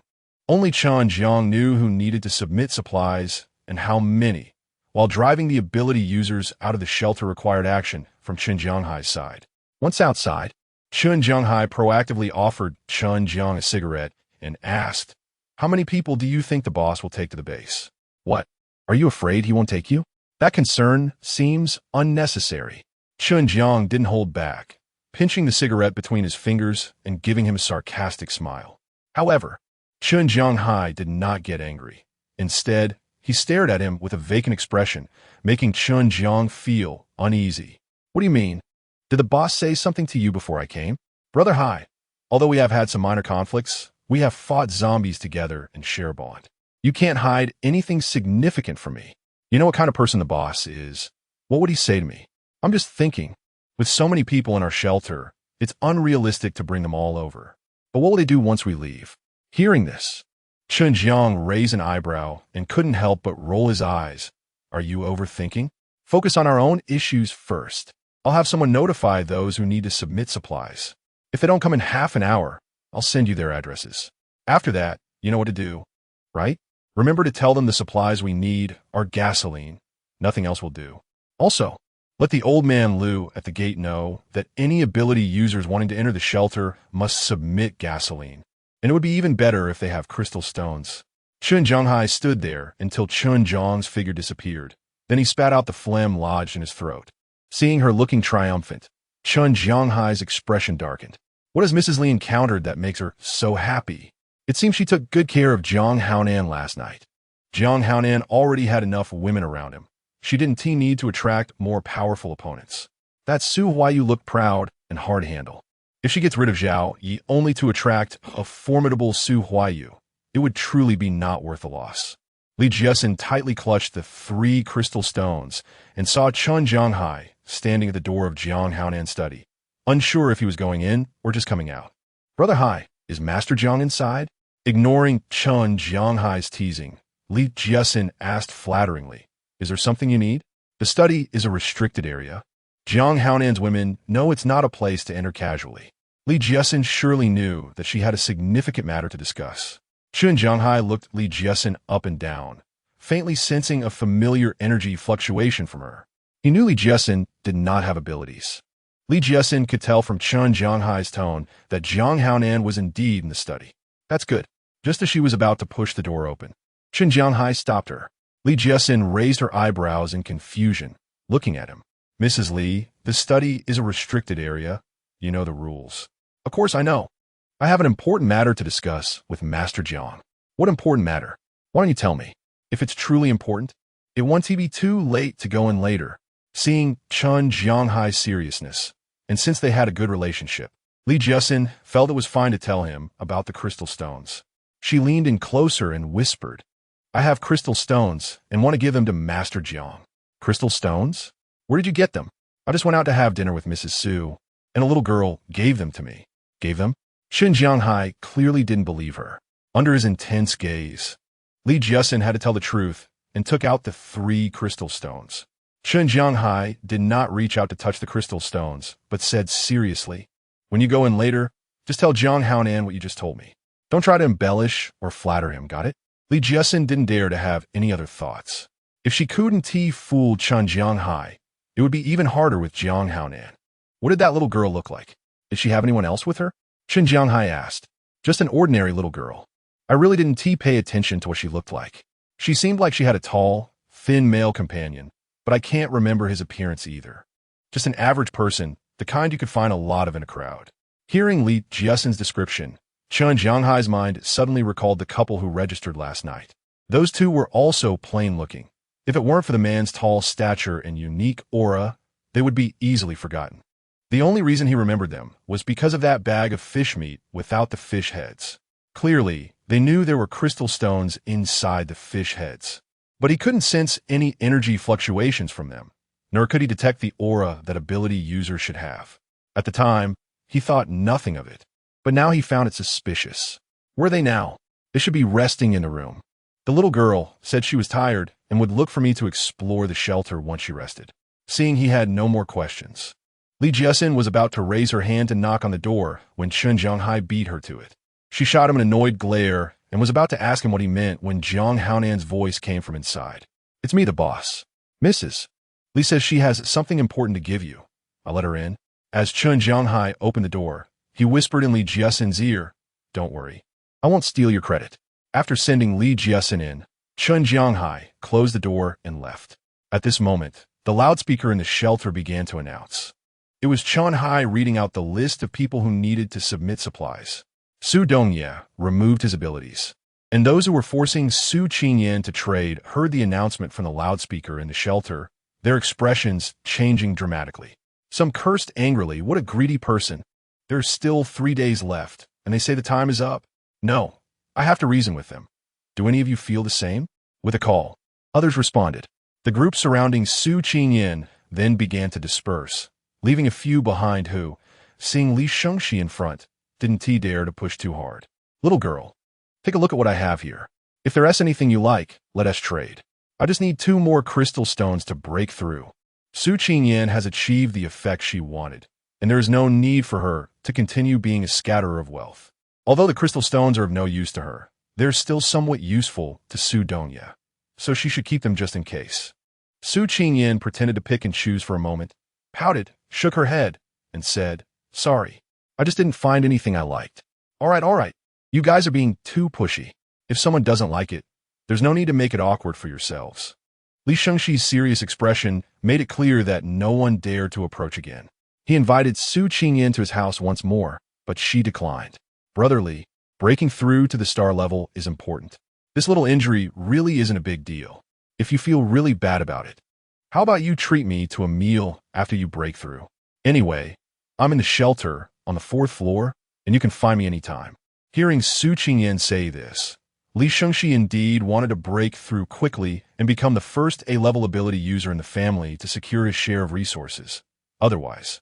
Only Chen Jiang knew who needed to submit supplies and how many, while driving the ability users out of the shelter required action from Chen Jianghai's side. Once outside, Chen Jianghai proactively offered Chen Jiang a cigarette and asked, "How many people do you think the boss will take to the base?" "What? Are you afraid he won't take you?" That concern seems unnecessary. Chen Jiang didn't hold back, pinching the cigarette between his fingers and giving him a sarcastic smile. However, Chen Jianghai did not get angry. Instead, he stared at him with a vacant expression, making Chen Jiang feel uneasy. "What do you mean? Did the boss say something to you before I came?" "Brother Hai, although we have had some minor conflicts, we have fought zombies together and share a bond. You can't hide anything significant from me. You know what kind of person the boss is. What would he say to me?" "I'm just thinking, with so many people in our shelter, it's unrealistic to bring them all over. But what will they do once we leave?" Hearing this, Chen Jiang raised an eyebrow and couldn't help but roll his eyes. "Are you overthinking? Focus on our own issues first. I'll have someone notify those who need to submit supplies. If they don't come in half an hour, I'll send you their addresses. After that, you know what to do, right? Remember to tell them the supplies we need are gasoline. Nothing else will do. Also, let the old man Liu at the gate know that any ability users wanting to enter the shelter must submit gasoline. And it would be even better if they have crystal stones." Chen Jianghai stood there until Chen Jiang's figure disappeared. Then he spat out the phlegm lodged in his throat. Seeing her looking triumphant, Chen Jianghai's expression darkened. What has Mrs. Li encountered that makes her so happy? It seems she took good care of Jiang Haonan last night. Jiang Haonan already had enough women around him. She didn't need to attract more powerful opponents. That Su Huayu looked proud and hard to handle. If she gets rid of Zhao Yi only to attract a formidable Su Huayu, it would truly be not worth the loss. Li Jiasin tightly clutched the 3 crystal stones and saw Chen Jianghai standing at the door of Jiang Haonan's study, unsure if he was going in or just coming out. "Brother Hai, is Master Jiang inside?" Ignoring Chen Jianghai's teasing, Li Jiasin asked flatteringly, "Is there something you need? The study is a restricted area. Jiang Haonan's women know it's not a place to enter casually." Li Jiasin surely knew that she had a significant matter to discuss. Chen Jianghai looked Li Jiasin up and down, faintly sensing a familiar energy fluctuation from her. He knew Li Jiasin did not have abilities. Li Jiesin could tell from Chen Jianghai's tone that Jiang Haonan was indeed in the study. That's good. Just as she was about to push the door open, Chen Jianghai stopped her. Li Jiesin raised her eyebrows in confusion, looking at him. Mrs. Li, the study is a restricted area. You know the rules. Of course I know. I have an important matter to discuss with Master Jiang. What important matter? Why don't you tell me? If it's truly important, it won't be too late to go in later. Seeing Chen Jianghai's seriousness, and since they had a good relationship, Li Jiesin felt it was fine to tell him about the crystal stones. She leaned in closer and whispered, I have crystal stones and want to give them to Master Jiang. Crystal stones? Where did you get them? I just went out to have dinner with Mrs. Su, and a little girl gave them to me. Gave them? Chen Jianghai clearly didn't believe her. Under his intense gaze, Li Jiesin had to tell the truth and took out the 3 crystal stones. Chen Jianghai did not reach out to touch the crystal stones, but said seriously, when you go in later, just tell Jiang Haonan what you just told me. Don't try to embellish or flatter him, got it? Li Jiesin didn't dare to have any other thoughts. If she couldn't fool Chen Jianghai, it would be even harder with Jiang Haonan. What did that little girl look like? Did she have anyone else with her? Chen Jianghai asked. Just an ordinary little girl. I really didn't pay attention to what she looked like. She seemed like she had a tall, thin male companion, but I can't remember his appearance either. Just an average person, the kind you could find a lot of in a crowd. Hearing Li Jiesin's description, Chen Jianghai's mind suddenly recalled the couple who registered last night. Those two were also plain-looking. If it weren't for the man's tall stature and unique aura, they would be easily forgotten. The only reason he remembered them was because of that bag of fish meat without the fish heads. Clearly, they knew there were crystal stones inside the fish heads. But he couldn't sense any energy fluctuations from them, nor could he detect the aura that ability users should have. At the time, he thought nothing of it, but now he found it suspicious. Where are they now? They should be resting in a room. The little girl said she was tired and would look for me to explore the shelter once she rested. Seeing he had no more questions, Li Jiesin was about to raise her hand to knock on the door when Chen Jianghai beat her to it. She shot him an annoyed glare and was about to ask him what he meant when Jiang Haonan's voice came from inside. It's me, the boss. Mrs. Li says she has something important to give you. I let her in. As Chen Jianghai opened the door, he whispered in Li Jiesin's ear, Don't worry. I won't steal your credit. After sending Li Jiesin in, Chen Jianghai closed the door and left. At this moment, the loudspeaker in the shelter began to announce. It was Chen Hai reading out the list of people who needed to submit supplies. Su Dongye removed his abilities, and those who were forcing Su Qingyan to trade heard the announcement from the loudspeaker in the shelter, their expressions changing dramatically. Some cursed angrily, what a greedy person. There's still 3 days left, and they say the time is up. No, I have to reason with them. Do any of you feel the same? With a call, others responded. The group surrounding Su Qingyan then began to disperse, leaving a few behind who, seeing Li Shengxi in front, didn't dare to push too hard. Little girl, take a look at what I have here. If there's anything you like, let us trade. I just need 2 more crystal stones to break through. Su Qingyan has achieved the effect she wanted, and there is no need for her to continue being a scatterer of wealth. Although the crystal stones are of no use to her, they're still somewhat useful to Su Dongye, so she should keep them just in case. Su Qingyan pretended to pick and choose for a moment, pouted, shook her head, and said, Sorry, I just didn't find anything I liked. All right. You guys are being too pushy. If someone doesn't like it, there's no need to make it awkward for yourselves. Li Shengxi's serious expression made it clear that no one dared to approach again. He invited Su Qingyan to his house once more, but she declined. Brotherly, breaking through to the star level is important. This little injury really isn't a big deal. If you feel really bad about it, how about you treat me to a meal after you break through? Anyway, I'm in the shelter on the 4th floor, and you can find me anytime. Hearing Su Qingyan say this, Li Shengxi indeed wanted to break through quickly and become the first A-level ability user in the family to secure his share of resources. Otherwise,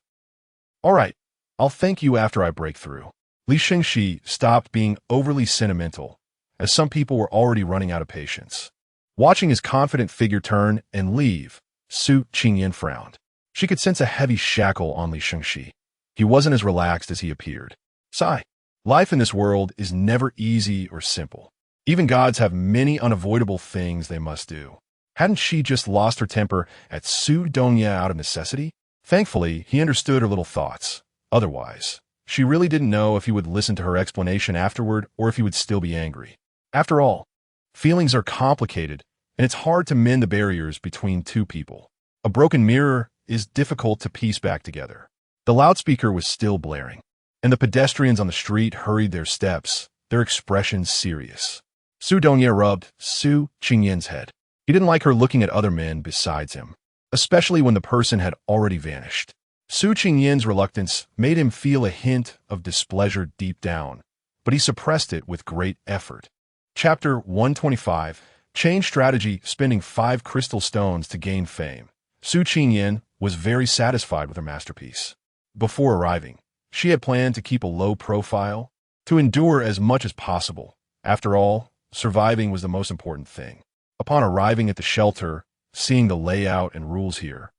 all right, I'll thank you after I break through. Li Shengxi stopped being overly sentimental, as some people were already running out of patience. Watching his confident figure turn and leave, Su Qingyan frowned. She could sense a heavy shackle on Li Shengxi. He wasn't as relaxed as he appeared. Sigh. Life in this world is never easy or simple. Even gods have many unavoidable things they must do. Hadn't she just lost her temper at Su Dongye out of necessity? Thankfully, he understood her little thoughts. Otherwise, she really didn't know if he would listen to her explanation afterward or if he would still be angry. After all, feelings are complicated, and it's hard to mend the barriers between two people. A broken mirror is difficult to piece back together. The loudspeaker was still blaring, and the pedestrians on the street hurried their steps, their expressions serious. Su Dongye rubbed Su Qingyan's head. He didn't like her looking at other men besides him, especially when the person had already vanished. Su Qingyan's reluctance made him feel a hint of displeasure deep down, but he suppressed it with great effort. Chapter 125, Change Strategy, Spending 5 Crystal Stones to Gain Fame. Su Qingyan was very satisfied with her masterpiece. Before arriving, she had planned to keep a low profile, to endure as much as possible. After all, surviving was the most important thing. Upon arriving at the shelter, seeing the layout and rules here,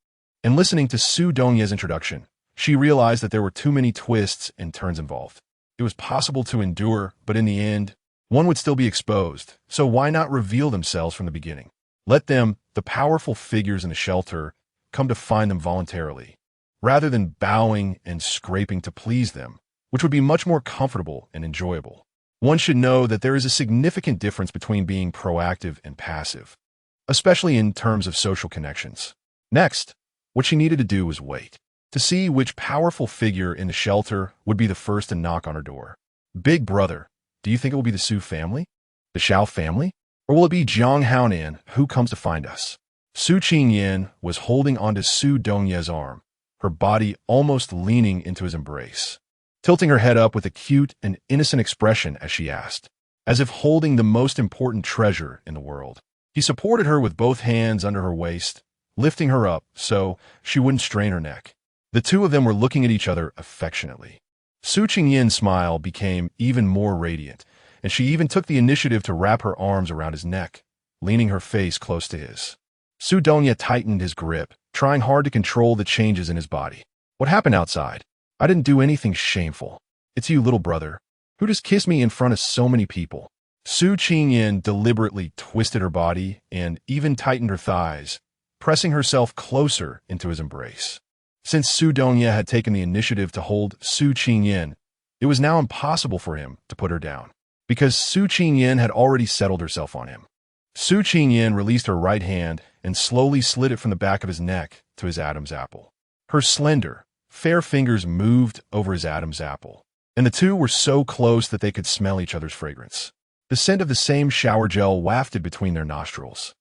and listening to Su Dongye's introduction, she realized that there were too many twists and turns involved. It was possible to endure, but in the end, one would still be exposed, so why not reveal themselves from the beginning? Let them, the powerful figures in the shelter, come to find them voluntarily, rather than bowing and scraping to please them, which would be much more comfortable and enjoyable. One should know that there is a significant difference between being proactive and passive, especially in terms of social connections. Next, what she needed to do was wait, to see which powerful figure in the shelter would be the first to knock on her door. Big brother, do you think it will be the Su family? The Xiao family? Or will it be Jiang Haonan who comes to find us? Su Qingyan was holding onto Su Dongye's arm, her body almost leaning into his embrace, tilting her head up with a cute and innocent expression as she asked, as if holding the most important treasure in the world. He supported her with both hands under her waist, lifting her up so she wouldn't strain her neck. The two of them were looking at each other affectionately. Su Qingyan's smile became even more radiant, and she even took the initiative to wrap her arms around his neck, leaning her face close to his. Su Dongye tightened his grip, trying hard to control the changes in his body. What happened outside? I didn't do anything shameful. It's you, little brother, who just kissed me in front of so many people. Su Qingyan deliberately twisted her body and even tightened her thighs, pressing herself closer into his embrace. Since Su Dongye had taken the initiative to hold Su Qingyan, it was now impossible for him to put her down, because Su Qingyan had already settled herself on him. Su Qingyan released her right hand and slowly slid it from the back of his neck to his Adam's apple. Her slender, fair fingers moved over his Adam's apple, and the two were so close that they could smell each other's fragrance. The scent of the same shower gel wafted between their nostrils.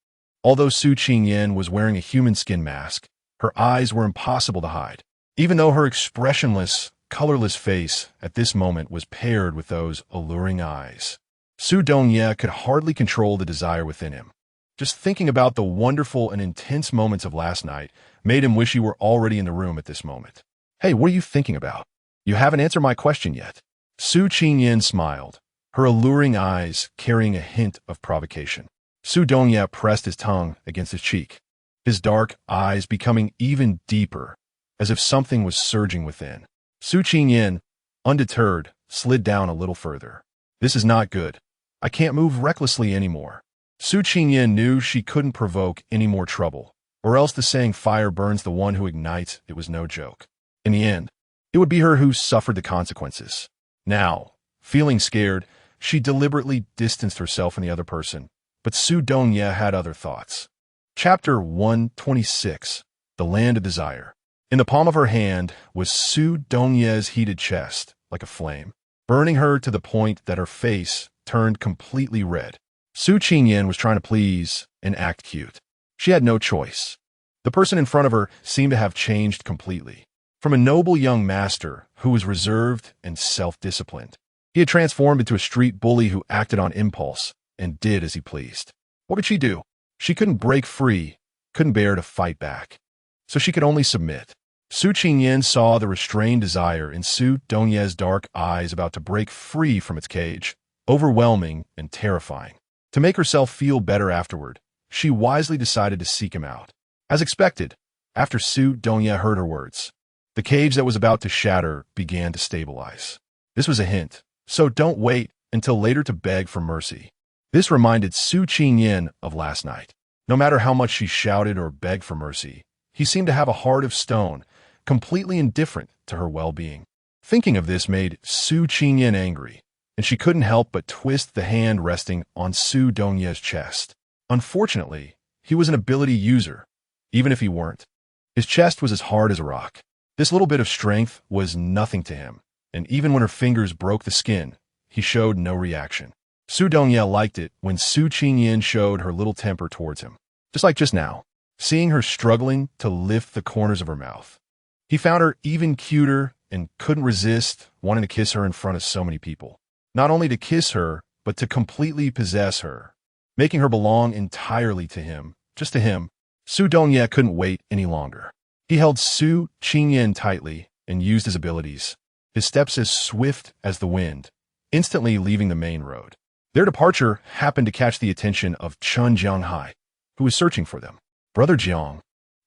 Although Su Qingyan was wearing a human skin mask, her eyes were impossible to hide, even though her expressionless, colorless face at this moment was paired with those alluring eyes. Su Dongye could hardly control the desire within him. Just thinking about the wonderful and intense moments of last night made him wish he were already in the room at this moment. Hey, what are you thinking about? You haven't answered my question yet. Su Qingyan smiled, her alluring eyes carrying a hint of provocation. Su Dongye pressed his tongue against his cheek, his dark eyes becoming even deeper, as if something was surging within. Su Qingyan, undeterred, slid down a little further. This is not good. I can't move recklessly anymore. Su Qingyan knew she couldn't provoke any more trouble, or else the saying fire burns the one who ignites it was no joke. In the end, it would be her who suffered the consequences. Now, feeling scared, she deliberately distanced herself from the other person, but Su Dongye had other thoughts. Chapter 126, The Land of Desire. In the palm of her hand was Su Dongye's heated chest, like a flame, burning her to the point that her face turned completely red. Su Qingyan was trying to please and act cute. She had no choice. The person in front of her seemed to have changed completely. From a noble young master who was reserved and self-disciplined, he had transformed into a street bully who acted on impulse and did as he pleased. What could she do? She couldn't break free, couldn't bear to fight back, so she could only submit. Su Qingyan saw the restrained desire in Su Dongye's dark eyes about to break free from its cage, overwhelming and terrifying. To make herself feel better afterward, she wisely decided to seek him out. As expected, after Su Dongye heard her words, the cage that was about to shatter began to stabilize. This was a hint, so don't wait until later to beg for mercy. This reminded Su Qingyan of last night. No matter how much she shouted or begged for mercy, he seemed to have a heart of stone, completely indifferent to her well-being. Thinking of this made Su Qingyan angry, and she couldn't help but twist the hand resting on Su Dongye's chest. Unfortunately, he was an ability user, even if he weren't. His chest was as hard as a rock. This little bit of strength was nothing to him, and even when her fingers broke the skin, he showed no reaction. Su Dongye liked it when Su Qingyan showed her little temper towards him. Just like just now, seeing her struggling to lift the corners of her mouth. He found her even cuter and couldn't resist wanting to kiss her in front of so many people. Not only to kiss her, but to completely possess her, making her belong entirely to him, just to him. Su Dongye couldn't wait any longer. He held Su Qingyan tightly and used his abilities, his steps as swift as the wind, instantly leaving the main road. Their departure happened to catch the attention of Chun Jianghai, who was searching for them. Brother Jiang,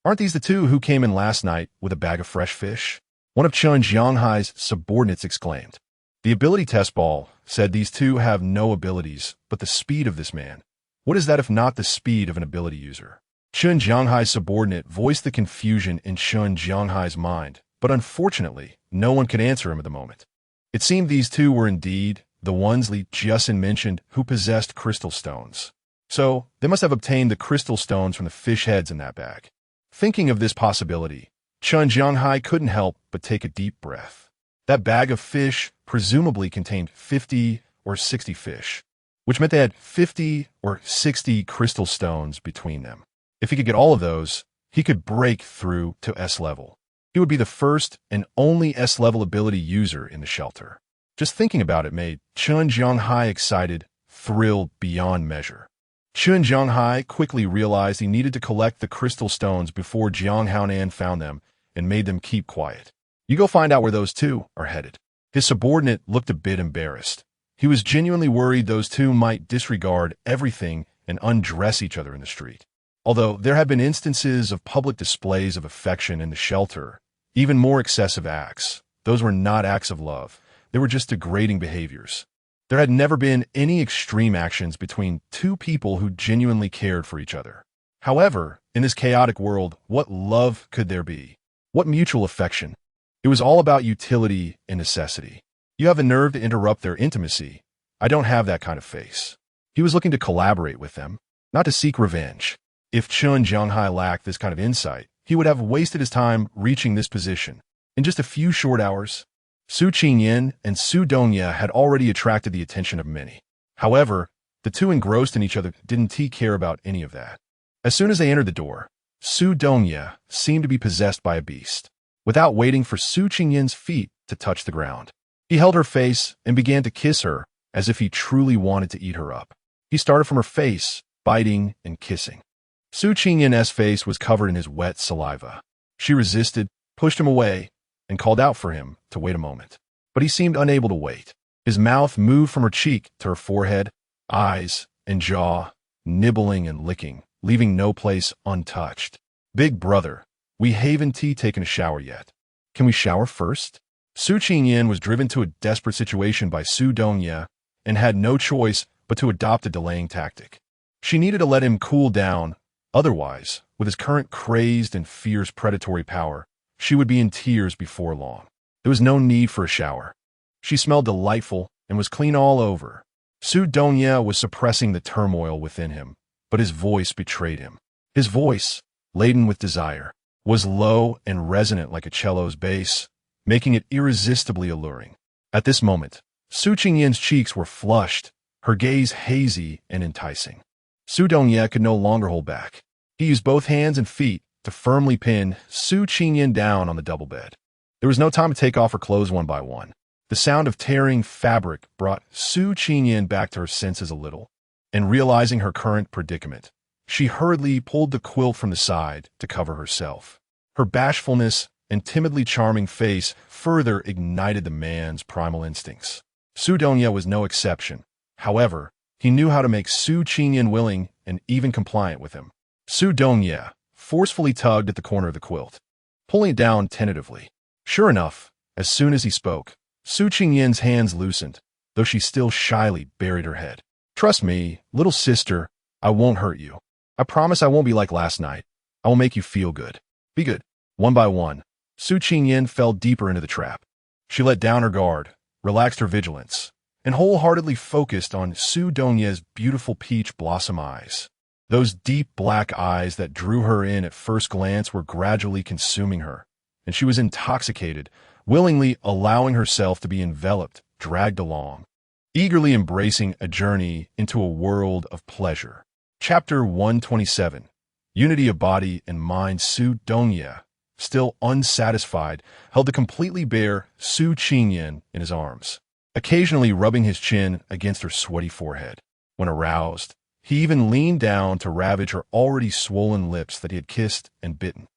aren't these the two who came in last night with a bag of fresh fish? One of Chun Jianghai's subordinates exclaimed. The ability test ball said these two have no abilities but the speed of this man. What is that if not the speed of an ability user? Chun Jianghai's subordinate voiced the confusion in Chun Jianghai's mind, but unfortunately, no one could answer him at the moment. It seemed these two were indeed the ones Li Jiasin mentioned who possessed crystal stones. So, they must have obtained the crystal stones from the fish heads in that bag. Thinking of this possibility, Chun Jianghai couldn't help but take a deep breath. That bag of fish presumably contained 50 or 60 fish, which meant they had 50 or 60 crystal stones between them. If he could get all of those, he could break through to S-level. He would be the first and only S-level ability user in the shelter. Just thinking about it made Chun Jianghai excited, thrilled beyond measure. Chun Jianghai quickly realized he needed to collect the crystal stones before Jiang Haonan found them and made them keep quiet. You go find out where those two are headed. His subordinate looked a bit embarrassed. He was genuinely worried those two might disregard everything and undress each other in the street. Although there had been instances of public displays of affection in the shelter, even more excessive acts, those were not acts of love. They were just degrading behaviors. There had never been any extreme actions between two people who genuinely cared for each other. However, in this chaotic world, what love could there be? What mutual affection? It was all about utility and necessity. You have the nerve to interrupt their intimacy. I don't have that kind of face. He was looking to collaborate with them, not to seek revenge. If Chun Jianghai lacked this kind of insight, he would have wasted his time reaching this position. In just a few short hours, Su Qingyan and Su Dongye had already attracted the attention of many. However, the two engrossed in each other didn't care about any of that. As soon as they entered the door, Su Dongye seemed to be possessed by a beast. Without waiting for Su Qingyan's feet to touch the ground, he held her face and began to kiss her as if he truly wanted to eat her up. He started from her face, biting and kissing. Su Qingyan's face was covered in his wet saliva. She resisted, pushed him away, and called out for him to wait a moment. But he seemed unable to wait. His mouth moved from her cheek to her forehead, eyes, and jaw, nibbling and licking, leaving no place untouched. Big brother, we haven't taken a shower yet. Can we shower first? Su Qingyan was driven to a desperate situation by Su Dongye and had no choice but to adopt a delaying tactic. She needed to let him cool down, otherwise, with his current crazed and fierce predatory power, she would be in tears before long. There was no need for a shower. She smelled delightful and was clean all over. Su Dongye was suppressing the turmoil within him, but his voice betrayed him. His voice, laden with desire, was low and resonant like a cello's bass, making it irresistibly alluring. At this moment, Su Qingyan's cheeks were flushed, her gaze hazy and enticing. Su Dongye could no longer hold back. He used both hands and feet to firmly pin Su Qingyan down on the double bed. There was no time to take off her clothes one by one. The sound of tearing fabric brought Su Qingyan back to her senses a little, and realizing her current predicament, she hurriedly pulled the quilt from the side to cover herself. Her bashfulness and timidly charming face further ignited the man's primal instincts. Su Dongye was no exception. However, he knew how to make Su Qingyan willing and even compliant with him. Su Dongye forcefully tugged at the corner of the quilt, pulling it down tentatively. Sure enough, as soon as he spoke, Su Qingyan's hands loosened, though she still shyly buried her head. Trust me, little sister, I won't hurt you. I promise I won't be like last night. I will make you feel good. Be good. One by one, Su Qingyan fell deeper into the trap. She let down her guard, relaxed her vigilance, and wholeheartedly focused on Su Donya's beautiful peach blossom eyes. Those deep black eyes that drew her in at first glance were gradually consuming her, and she was intoxicated, willingly allowing herself to be enveloped, dragged along, eagerly embracing a journey into a world of pleasure. Chapter 127. Unity of Body and Mind. Su Donya, still unsatisfied, held the completely bare Su Qingyan in his arms, occasionally rubbing his chin against her sweaty forehead. When aroused, he even leaned down to ravage her already swollen lips that he had kissed and bitten.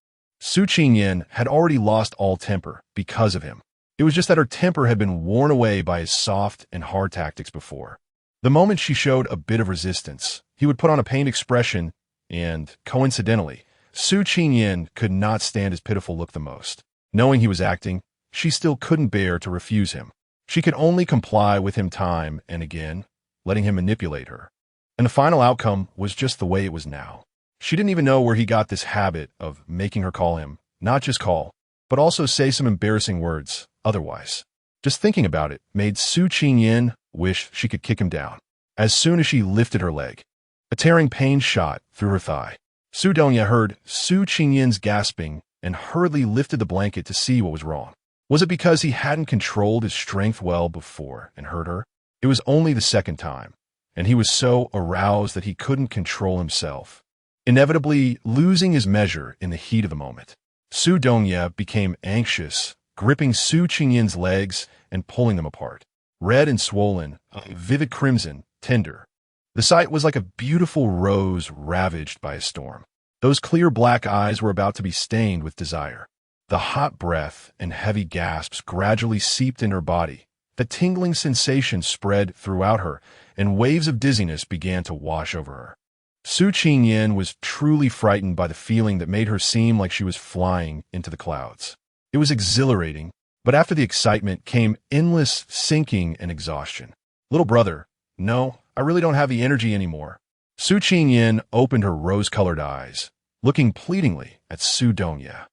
Su Qingyan had already lost all temper because of him. It was just that her temper had been worn away by his soft and hard tactics before. The moment she showed a bit of resistance, he would put on a pained expression, and, coincidentally, Su Qingyan could not stand his pitiful look the most. Knowing he was acting, she still couldn't bear to refuse him. She could only comply with him time and again, letting him manipulate her. And the final outcome was just the way it was now. She didn't even know where he got this habit of making her call him, not just call, but also say some embarrassing words otherwise. Just thinking about it made Su Qingyan wish she could kick him down. As soon as she lifted her leg, a tearing pain shot through her thigh. Su Donya heard Su Qingyan's gasping and hurriedly lifted the blanket to see what was wrong. Was it because he hadn't controlled his strength well before and hurt her? It was only the second time, and he was so aroused that he couldn't control himself, inevitably losing his measure in the heat of the moment. Su Donya became anxious, gripping Su Qingyan's legs and pulling them apart. Red and swollen, a vivid crimson, tender. The sight was like a beautiful rose ravaged by a storm. Those clear black eyes were about to be stained with desire. The hot breath and heavy gasps gradually seeped in her body. The tingling sensation spread throughout her, and waves of dizziness began to wash over her. Su Qingyan was truly frightened by the feeling that made her seem like she was flying into the clouds. It was exhilarating, but after the excitement came endless sinking and exhaustion. Little brother, no, I really don't have the energy anymore. Su Qingyan opened her rose-colored eyes, looking pleadingly at Su Donya,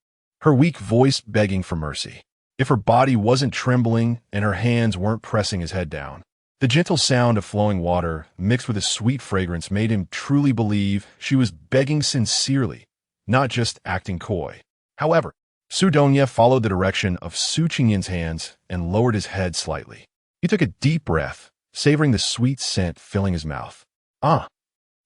her weak voice begging for mercy. If her body wasn't trembling and her hands weren't pressing his head down, the gentle sound of flowing water mixed with a sweet fragrance made him truly believe she was begging sincerely, not just acting coy. However, Su Donya followed the direction of Su Qingyan's hands and lowered his head slightly. He took a deep breath, savoring the sweet scent filling his mouth. Ah!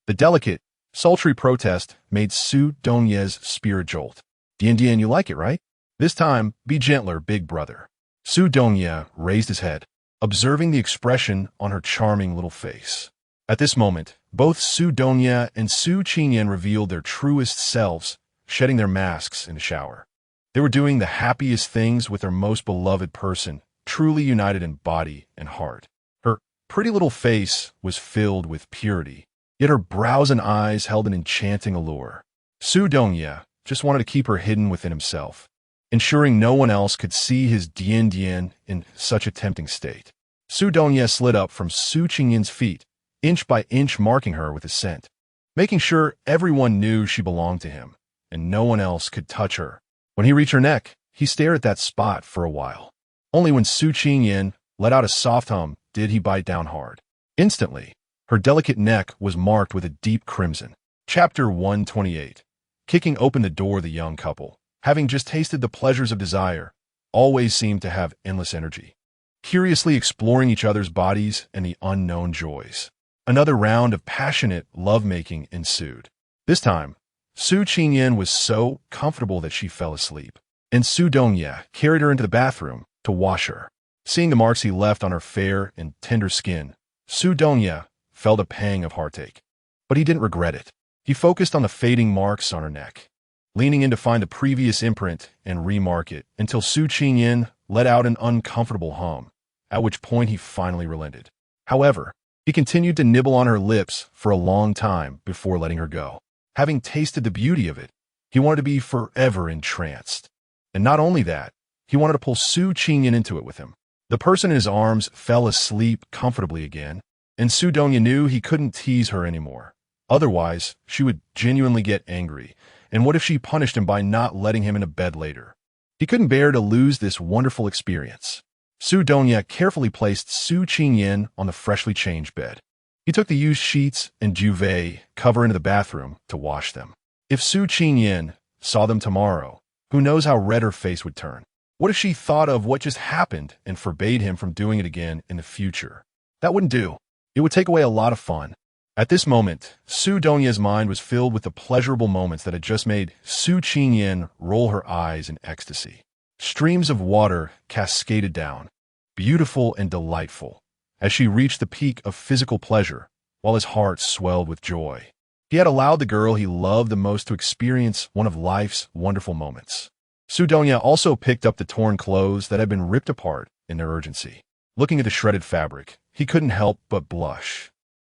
The delicate, sultry protest made Su Donya's spirit jolt. Dian, you like it, right? This time, be gentler, big brother. Su Donya raised his head, observing the expression on her charming little face. At this moment, both Su Donya and Su Qingyan revealed their truest selves, shedding their masks in the shower. They were doing the happiest things with their most beloved person, truly united in body and heart. Her pretty little face was filled with purity, yet her brows and eyes held an enchanting allure. Su Donya just wanted to keep her hidden within himself, ensuring no one else could see his Dian in such a tempting state. Su Donya slid up from Su Qingyan's feet, inch by inch marking her with his scent, making sure everyone knew she belonged to him, and no one else could touch her. When he reached her neck, he stared at that spot for a while. Only when Su Qingyan let out a soft hum did he bite down hard. Instantly, her delicate neck was marked with a deep crimson. Chapter 128. Kicking open the door, the young couple, having just tasted the pleasures of desire, always seemed to have endless energy, curiously exploring each other's bodies and the unknown joys. Another round of passionate lovemaking ensued. This time, Su Qingyan was so comfortable that she fell asleep, and Su Donya carried her into the bathroom to wash her. Seeing the marks he left on her fair and tender skin, Su Donya felt a pang of heartache. But he didn't regret it. He focused on the fading marks on her neck, leaning in to find the previous imprint and remark it until Su Qingyan let out an uncomfortable hum, at which point he finally relented. However, he continued to nibble on her lips for a long time before letting her go. Having tasted the beauty of it, he wanted to be forever entranced. And not only that, he wanted to pull Su Qingyan into it with him. The person in his arms fell asleep comfortably again, and Su Donya knew he couldn't tease her anymore. Otherwise, she would genuinely get angry, and what if she punished him by not letting him into bed later? He couldn't bear to lose this wonderful experience. Su Donya carefully placed Su Qingyan on the freshly changed bed. He took the used sheets and duvet cover into the bathroom to wash them. If Su Qingyan saw them tomorrow, who knows how red her face would turn. What if she thought of what just happened and forbade him from doing it again in the future? That wouldn't do. It would take away a lot of fun. At this moment, Su Donya's mind was filled with the pleasurable moments that had just made Su Qingyan roll her eyes in ecstasy. Streams of water cascaded down, beautiful and delightful, as she reached the peak of physical pleasure, while his heart swelled with joy. He had allowed the girl he loved the most to experience one of life's wonderful moments. Su Donya also picked up the torn clothes that had been ripped apart in their urgency. Looking at the shredded fabric, he couldn't help but blush.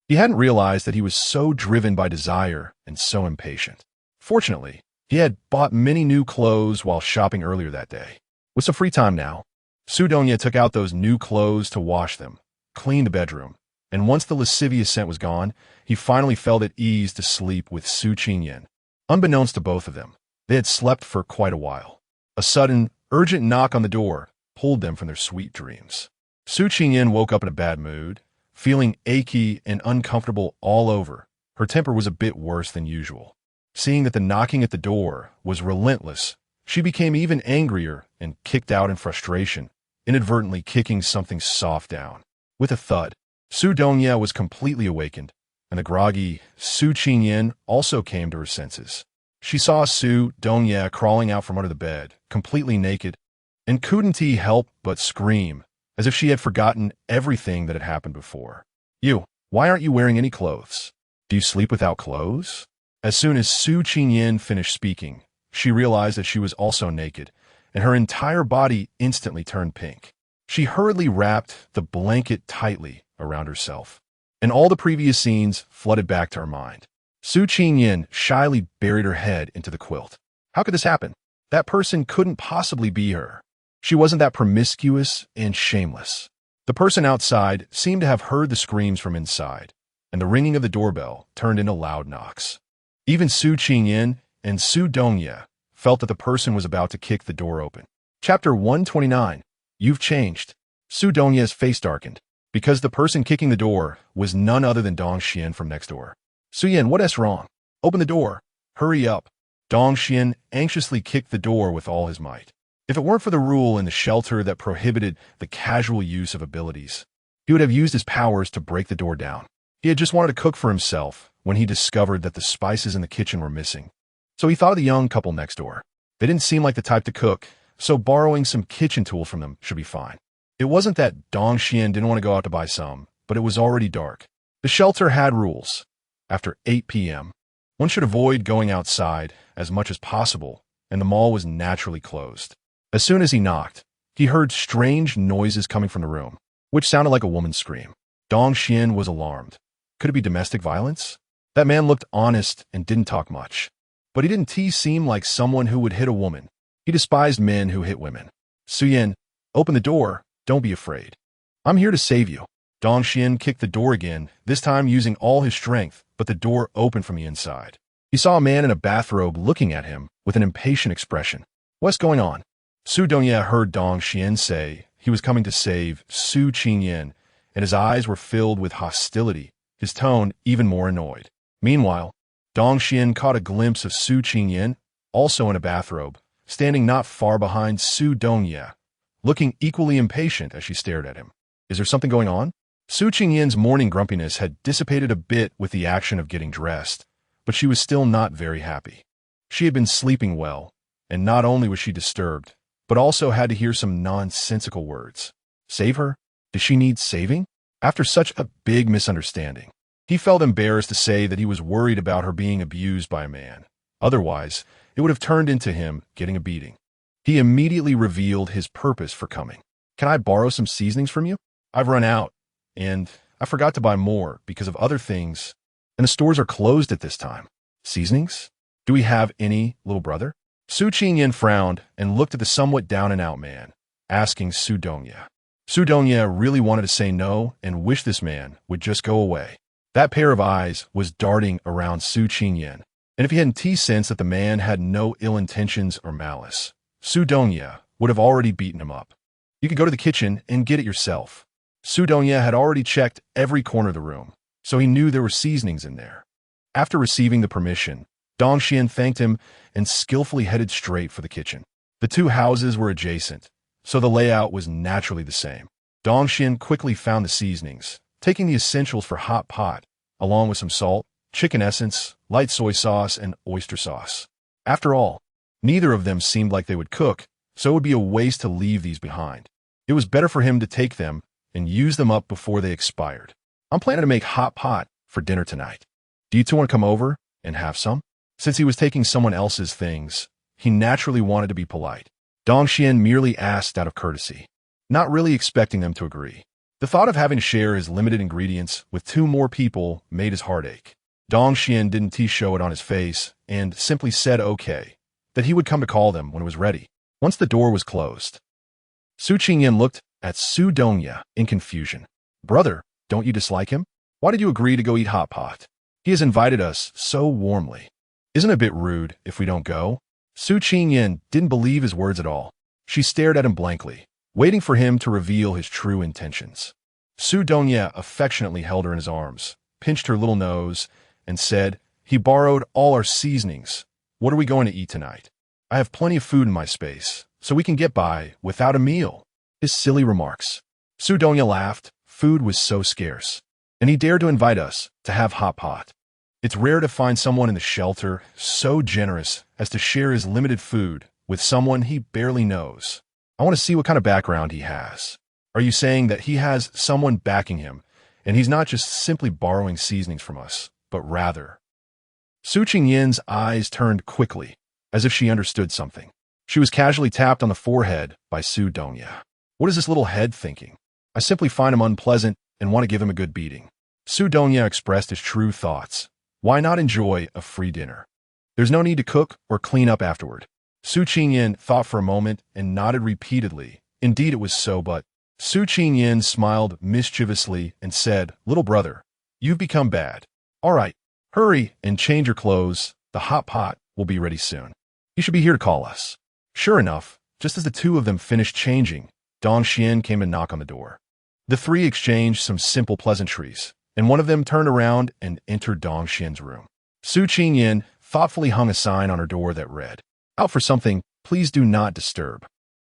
He hadn't realized that he was so driven by desire and so impatient. Fortunately, he had bought many new clothes while shopping earlier that day. With some free time now, Su Donya took out those new clothes to wash them, clean the bedroom, and once the lascivious scent was gone, he finally felt at ease to sleep with Su Qingyan. Unbeknownst to both of them, they had slept for quite a while. A sudden, urgent knock on the door pulled them from their sweet dreams. Su Qingyan woke up in a bad mood, feeling achy and uncomfortable all over. Her temper was a bit worse than usual. Seeing that the knocking at the door was relentless, she became even angrier and kicked out in frustration, inadvertently kicking something soft down. With a thud, Su Donya was completely awakened, and the groggy Su Qingyan also came to her senses. She saw Su Donya crawling out from under the bed, completely naked, and couldn't help but scream, as if she had forgotten everything that had happened before. "You, why aren't you wearing any clothes? Do you sleep without clothes?" As soon as Su Qingyan finished speaking, she realized that she was also naked, and her entire body instantly turned pink. She hurriedly wrapped the blanket tightly around herself, and all the previous scenes flooded back to her mind. Su Qingyan shyly buried her head into the quilt. How could this happen? That person couldn't possibly be her. She wasn't that promiscuous and shameless. The person outside seemed to have heard the screams from inside, and the ringing of the doorbell turned into loud knocks. Even Su Qingyan and Su Donya felt that the person was about to kick the door open. Chapter 129. You've changed. Su Donya's face darkened, because the person kicking the door was none other than Dong Xian from next door. "Su-yin, what is wrong? Open the door. Hurry up." Dong Xian anxiously kicked the door with all his might. If it weren't for the rule in the shelter that prohibited the casual use of abilities, he would have used his powers to break the door down. He had just wanted to cook for himself when he discovered that the spices in the kitchen were missing. So he thought of the young couple next door. They didn't seem like the type to cook, so borrowing some kitchen tools from them should be fine. It wasn't that Dong Xian didn't want to go out to buy some, but it was already dark. The shelter had rules. After 8 p.m., one should avoid going outside as much as possible, and the mall was naturally closed. As soon as he knocked, he heard strange noises coming from the room, which sounded like a woman's scream. Dong Xian was alarmed. Could it be domestic violence? That man looked honest and didn't talk much. But he didn't seem like someone who would hit a woman. He despised men who hit women. "Su-yin, open the door. Don't be afraid. I'm here to save you." Dong Xian kicked the door again, this time using all his strength, but the door opened from the inside. He saw a man in a bathrobe looking at him with an impatient expression. "What's going on?" Su Donya heard Dong Xian say he was coming to save Su Qingyan, and his eyes were filled with hostility, his tone even more annoyed. Meanwhile, Dong Xian caught a glimpse of Su Qingyan, also in a bathrobe, standing not far behind Su Donya, looking equally impatient as she stared at him. Is there something going on? Su Qingyan's morning grumpiness had dissipated a bit with the action of getting dressed, but she was still not very happy. She had been sleeping well, and not only was she disturbed, but also had to hear some nonsensical words. Save her? Did she need saving? After such a big misunderstanding, he felt embarrassed to say that he was worried about her being abused by a man. Otherwise, it would have turned into him getting a beating. He immediately revealed his purpose for coming. "Can I borrow some seasonings from you? I've run out, and I forgot to buy more because of other things, and the stores are closed at this time." "Seasonings? Do we have any, little brother?" Su Qingyan frowned and looked at the somewhat down-and-out man, asking Su Donya. Su Donya really wanted to say no and wished this man would just go away. That pair of eyes was darting around Su Qingyan, and if he hadn't sensed that the man had no ill intentions or malice, Su Dongye would have already beaten him up. You could go to the kitchen and get it yourself. Su Dongye had already checked every corner of the room, so he knew there were seasonings in there. After receiving the permission, Dong Xian thanked him and skillfully headed straight for the kitchen. The two houses were adjacent, so the layout was naturally the same. Dong Xian quickly found the seasonings, taking the essentials for hot pot, along with some salt, chicken essence, light soy sauce, and oyster sauce. After all, neither of them seemed like they would cook, so it would be a waste to leave these behind. It was better for him to take them and use them up before they expired. I'm planning to make hot pot for dinner tonight. Do you two want to come over and have some? Since he was taking someone else's things, he naturally wanted to be polite. Dong Xian merely asked out of courtesy, not really expecting them to agree. The thought of having to share his limited ingredients with two more people made his heart ache. Dong Xian didn't show it on his face and simply said okay, that he would come to call them when it was ready. Once the door was closed, Su Qingyan looked at Su Dongye in confusion. Brother, don't you dislike him? Why did you agree to go eat hot pot? He has invited us so warmly. Isn't it a bit rude if we don't go? Su Qingyan didn't believe his words at all. She stared at him blankly, waiting for him to reveal his true intentions. Su Dongye affectionately held her in his arms, pinched her little nose, and said, he borrowed all our seasonings. What are we going to eat tonight? I have plenty of food in my space, so we can get by without a meal. His silly remarks. Su Dongye laughed. Food was so scarce, and he dared to invite us to have hot pot. It's rare to find someone in the shelter so generous as to share his limited food with someone he barely knows. I want to see what kind of background he has. Are you saying that he has someone backing him, and he's not just simply borrowing seasonings from us, but rather... Su Qingyan's eyes turned quickly, as if she understood something. She was casually tapped on the forehead by Su Dongye. What is this little head thinking? I simply find him unpleasant and want to give him a good beating. Su Dongye expressed his true thoughts. Why not enjoy a free dinner? There's no need to cook or clean up afterward. Su Qingyan thought for a moment and nodded repeatedly. Indeed it was so, but... Su Qingyan smiled mischievously and said, little brother, you've become bad. All right, hurry and change your clothes. The hot pot will be ready soon. You should be here to call us. Sure enough, just as the two of them finished changing, Dong Xian came to knock on the door. The three exchanged some simple pleasantries, and one of them turned around and entered Dong Xian's room. Su Qingyan thoughtfully hung a sign on her door that read, out for something, please do not disturb.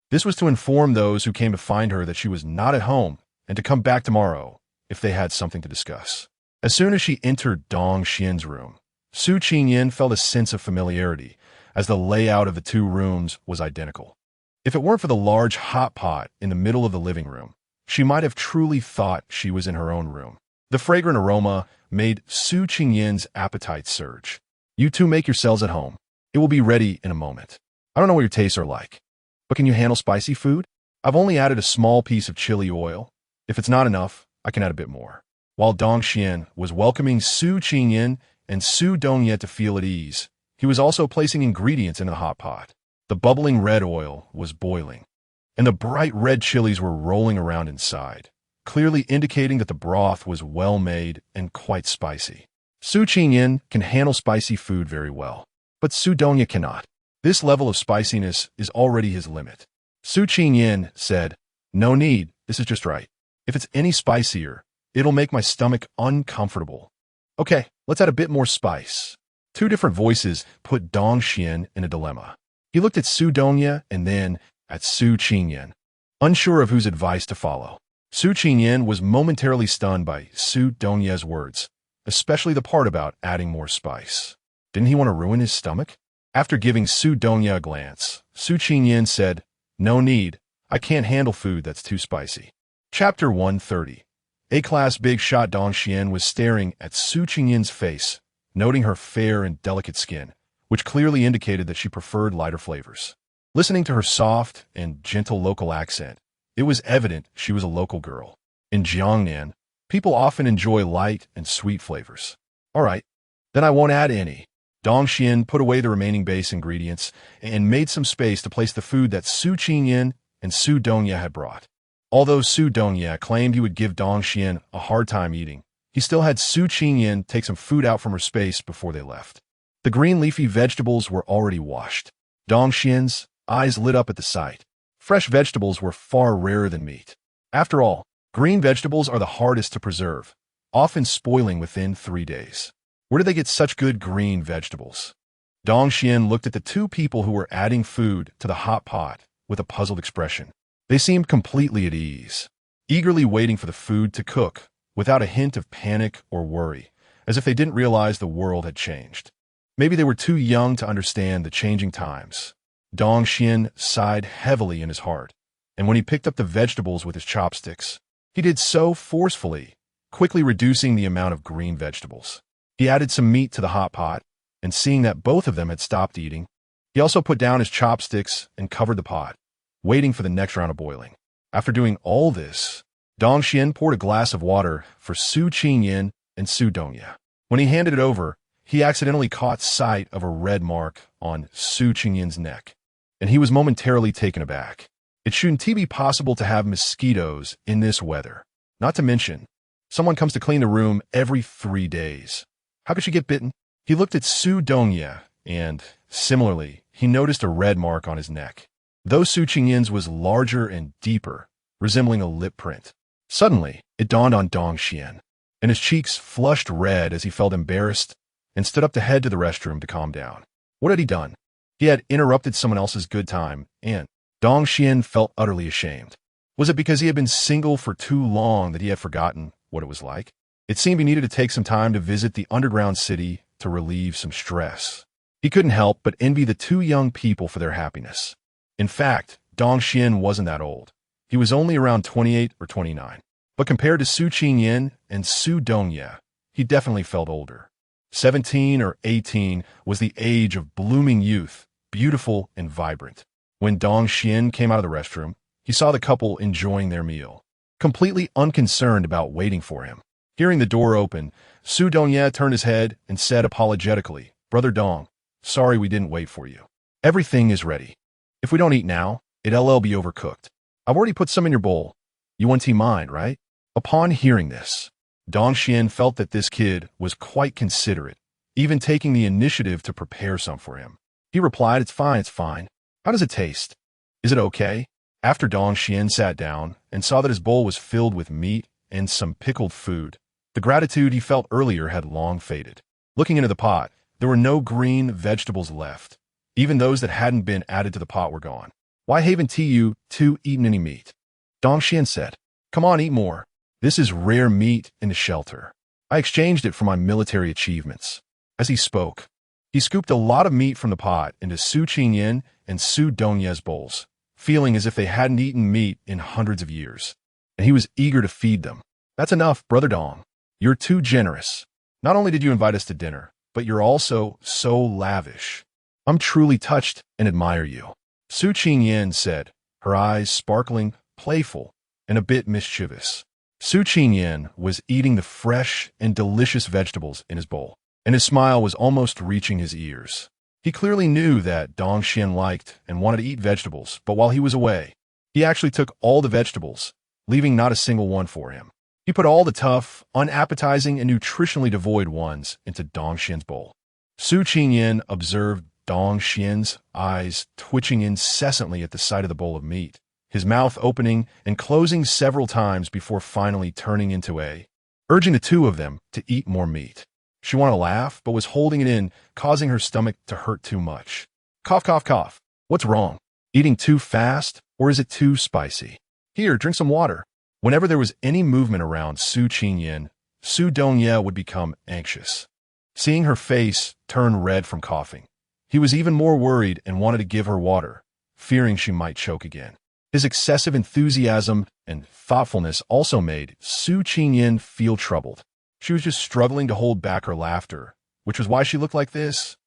This was to inform those who came to find her that she was not at home and to come back tomorrow if they had something to discuss. As soon as she entered Dong Xian's room, Su Qingyan felt a sense of familiarity as the layout of the two rooms was identical. If it weren't for the large hot pot in the middle of the living room, she might have truly thought she was in her own room. The fragrant aroma made Su Qingyan's appetite surge. You two make yourselves at home. It will be ready in a moment. I don't know what your tastes are like, but can you handle spicy food? I've only added a small piece of chili oil. If it's not enough, I can add a bit more. While Dong Xian was welcoming Su Qingyan and Su Dongye to feel at ease, he was also placing ingredients in the hot pot. The bubbling red oil was boiling, and the bright red chilies were rolling around inside, clearly indicating that the broth was well made and quite spicy. Su Qingyan can handle spicy food very well, but Su Dongye cannot. This level of spiciness is already his limit. Su Qingyan said, no need, this is just right. If it's any spicier, it'll make my stomach uncomfortable. Okay, let's add a bit more spice. Two different voices put Dong Xian in a dilemma. He looked at Su Dongye and then at Su Qingyan, unsure of whose advice to follow. Su Qingyan was momentarily stunned by Su Dongye's words, especially the part about adding more spice. Didn't he want to ruin his stomach? After giving Su Dongye a glance, Su Qingyan said, no need, I can't handle food that's too spicy. Chapter 130. A-class big shot Dong Xian was staring at Su Qingyan's face, noting her fair and delicate skin, which clearly indicated that she preferred lighter flavors. Listening to her soft and gentle local accent, it was evident she was a local girl. In Jiangnan, people often enjoy light and sweet flavors. All right, then I won't add any. Dong Xian put away the remaining base ingredients and made some space to place the food that Su Qingyan and Su Dongye had brought. Although Su Dongye claimed he would give Dong Xian a hard time eating, he still had Su Qingyan take some food out from her space before they left. The green leafy vegetables were already washed. Dong Xian's eyes lit up at the sight. Fresh vegetables were far rarer than meat. After all, green vegetables are the hardest to preserve, often spoiling within 3 days. Where did they get such good green vegetables? Dong Xian looked at the two people who were adding food to the hot pot with a puzzled expression. They seemed completely at ease, eagerly waiting for the food to cook, without a hint of panic or worry, as if they didn't realize the world had changed. Maybe they were too young to understand the changing times. Dong Xian sighed heavily in his heart, and when he picked up the vegetables with his chopsticks, he did so forcefully, quickly reducing the amount of green vegetables. He added some meat to the hot pot, and seeing that both of them had stopped eating, he also put down his chopsticks and covered the pot, waiting for the next round of boiling. After doing all this, Dong Xian poured a glass of water for Su Qingyan and Su Dongye. When he handed it over, he accidentally caught sight of a red mark on Su Qingyan's neck, and he was momentarily taken aback. It shouldn't be possible to have mosquitoes in this weather. Not to mention, someone comes to clean the room every 3 days. How could she get bitten? He looked at Su Dongye, and, similarly, he noticed a red mark on his neck. Though Su Qingyan's was larger and deeper, resembling a lip print. Suddenly, it dawned on Dong Xian, and his cheeks flushed red as he felt embarrassed and stood up to head to the restroom to calm down. What had he done? He had interrupted someone else's good time, and Dong Xian felt utterly ashamed. Was it because he had been single for too long that he had forgotten what it was like? It seemed he needed to take some time to visit the underground city to relieve some stress. He couldn't help but envy the two young people for their happiness. In fact, Dong Xian wasn't that old. He was only around 28 or 29. But compared to Su Qingyan and Su Dongye, he definitely felt older. 17 or 18 was the age of blooming youth, beautiful and vibrant. When Dong Xian came out of the restroom, he saw the couple enjoying their meal, completely unconcerned about waiting for him. Hearing the door open, Su Dongye turned his head and said apologetically, "Brother Dong, sorry we didn't wait for you. Everything is ready. If we don't eat now, it'll be overcooked. I've already put some in your bowl. You won't mind, right?" Upon hearing this, Dong Xian felt that this kid was quite considerate, even taking the initiative to prepare some for him. He replied, it's fine. How does it taste? Is it okay?" After Dong Xian sat down and saw that his bowl was filled with meat and some pickled food, the gratitude he felt earlier had long faded. Looking into the pot, there were no green vegetables left. Even those that hadn't been added to the pot were gone. "Why haven't you two eaten any meat?" Dong Xian said. "Come on, eat more. This is rare meat in the shelter. I exchanged it for my military achievements." As he spoke, he scooped a lot of meat from the pot into Su Qingyan and Su Dongye's bowls, feeling as if they hadn't eaten meat in hundreds of years. And he was eager to feed them. "That's enough, Brother Dong. You're too generous. Not only did you invite us to dinner, but you're also so lavish. I'm truly touched and admire you." Su Qingyan said, her eyes sparkling, playful, and a bit mischievous. Su Qingyan was eating the fresh and delicious vegetables in his bowl, and his smile was almost reaching his ears. He clearly knew that Dong Xian liked and wanted to eat vegetables, but while he was away, he actually took all the vegetables, leaving not a single one for him. He put all the tough, unappetizing, and nutritionally devoid ones into Dong Xian's bowl. Su Qingyan observed Dong Xian's eyes twitching incessantly at the sight of the bowl of meat, his mouth opening and closing several times before finally turning into urging the two of them to eat more meat. She wanted to laugh, but was holding it in, causing her stomach to hurt too much. Cough, cough, cough. What's wrong? Eating too fast, or is it too spicy? Here, drink some water. Whenever there was any movement around Su Qingyan, Su Dongye would become anxious. Seeing her face turn red from coughing, he was even more worried and wanted to give her water, fearing she might choke again. His excessive enthusiasm and thoughtfulness also made Su Qingyan feel troubled. She was just struggling to hold back her laughter, which was why she looked like this.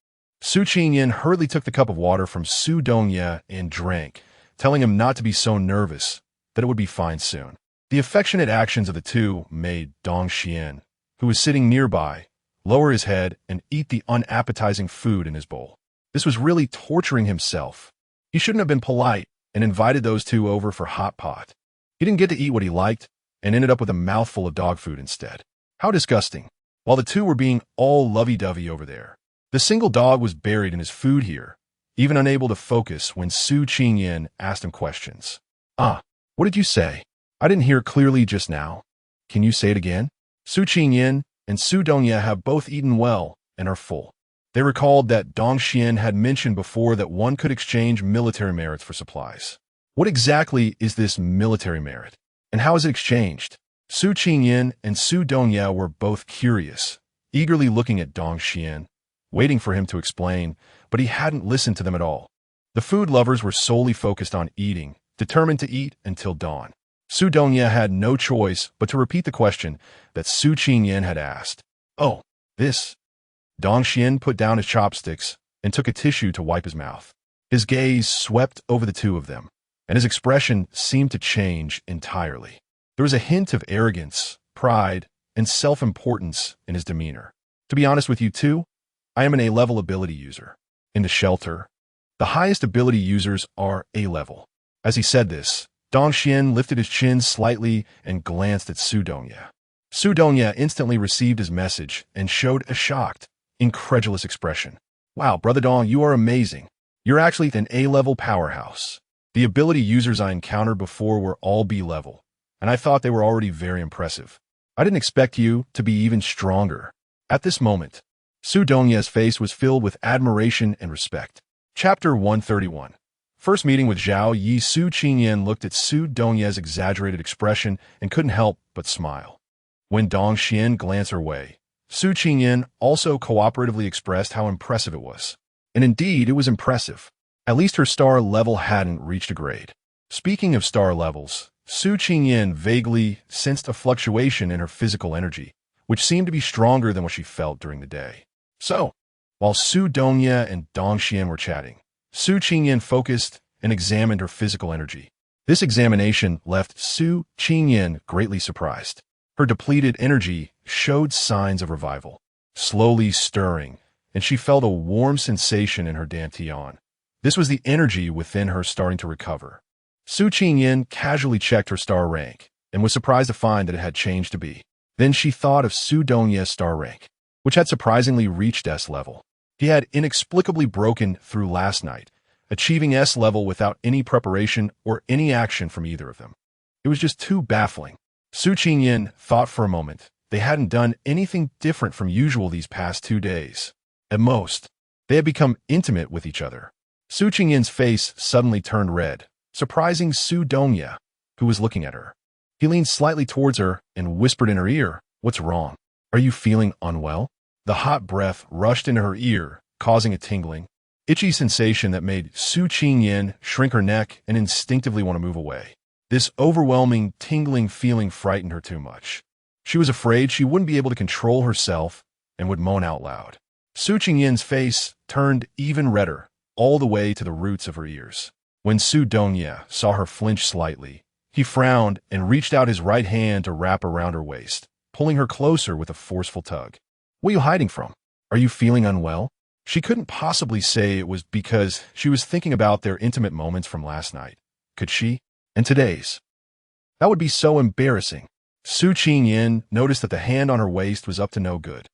Su Qingyan hurriedly took the cup of water from Su Dongye and drank, telling him not to be so nervous, that it would be fine soon. The affectionate actions of the two made Dong Xian, who was sitting nearby, lower his head and eat the unappetizing food in his bowl. This was really torturing himself. He shouldn't have been polite and invited those two over for hot pot. He didn't get to eat what he liked and ended up with a mouthful of dog food instead. How disgusting. While the two were being all lovey-dovey over there, the single dog was buried in his food here, even unable to focus when Su Qingyan asked him questions. "Ah, what did you say? I didn't hear clearly just now. Can you say it again?" Su Qingyan and Su Dongye have both eaten well and are full. They recalled that Dong Xian had mentioned before that one could exchange military merits for supplies. What exactly is this military merit, and how is it exchanged? Su Qingyan and Su Dongye were both curious, eagerly looking at Dong Xian, waiting for him to explain, but he hadn't listened to them at all. The food lovers were solely focused on eating, determined to eat until dawn. Su Dongye had no choice but to repeat the question that Su Qingyan had asked. "Oh, this." Dong Xian put down his chopsticks and took a tissue to wipe his mouth. His gaze swept over the two of them, and his expression seemed to change entirely. There was a hint of arrogance, pride, and self-importance in his demeanor. "To be honest with you two, I am an A-level ability user. In the shelter, the highest ability users are A-level." As he said this, Dong Xian lifted his chin slightly and glanced at Su Dongye. Su Dongye instantly received his message and showed a shocked, incredulous expression. "Wow, Brother Dong, you are amazing. You're actually an A-level powerhouse. The ability users I encountered before were all B-level, and I thought they were already very impressive. I didn't expect you to be even stronger." At this moment, Su Dongye's face was filled with admiration and respect. Chapter 131. First meeting with Zhao Yi. Su Qingyan looked at Su Dongye's exaggerated expression and couldn't help but smile. When Dong Xian glanced her way, Su Qingyan also cooperatively expressed how impressive it was. And indeed, it was impressive. At least her star level hadn't reached a grade. Speaking of star levels, Su Qingyan vaguely sensed a fluctuation in her physical energy, which seemed to be stronger than what she felt during the day. So, while Su Dongye and Dong Xian were chatting, Su Qingyan focused and examined her physical energy. This examination left Su Qingyan greatly surprised. Her depleted energy showed signs of revival, slowly stirring, and she felt a warm sensation in her dantian. This was the energy within her starting to recover. Su Qingyan casually checked her star rank and was surprised to find that it had changed to B. Then she thought of Su Dongye's star rank, which had surprisingly reached S level. He had inexplicably broken through last night, achieving S level without any preparation or any action from either of them. It was just too baffling. Su Qingyan thought for a moment they hadn't done anything different from usual these past 2 days. At most, they had become intimate with each other. Su Qingyan's face suddenly turned red, surprising Su Dongye, who was looking at her. He leaned slightly towards her and whispered in her ear, "What's wrong? Are you feeling unwell?" The hot breath rushed into her ear, causing a tingling, itchy sensation that made Su Qingyan shrink her neck and instinctively want to move away. This overwhelming, tingling feeling frightened her too much. She was afraid she wouldn't be able to control herself and would moan out loud. Su Qingyan's face turned even redder, all the way to the roots of her ears. When Su Dongye saw her flinch slightly, he frowned and reached out his right hand to wrap around her waist, pulling her closer with a forceful tug. "What are you hiding from? Are you feeling unwell?" She couldn't possibly say it was because she was thinking about their intimate moments from last night. Could she? And today's? That would be so embarrassing. Su Qingyan noticed that the hand on her waist was up to no good.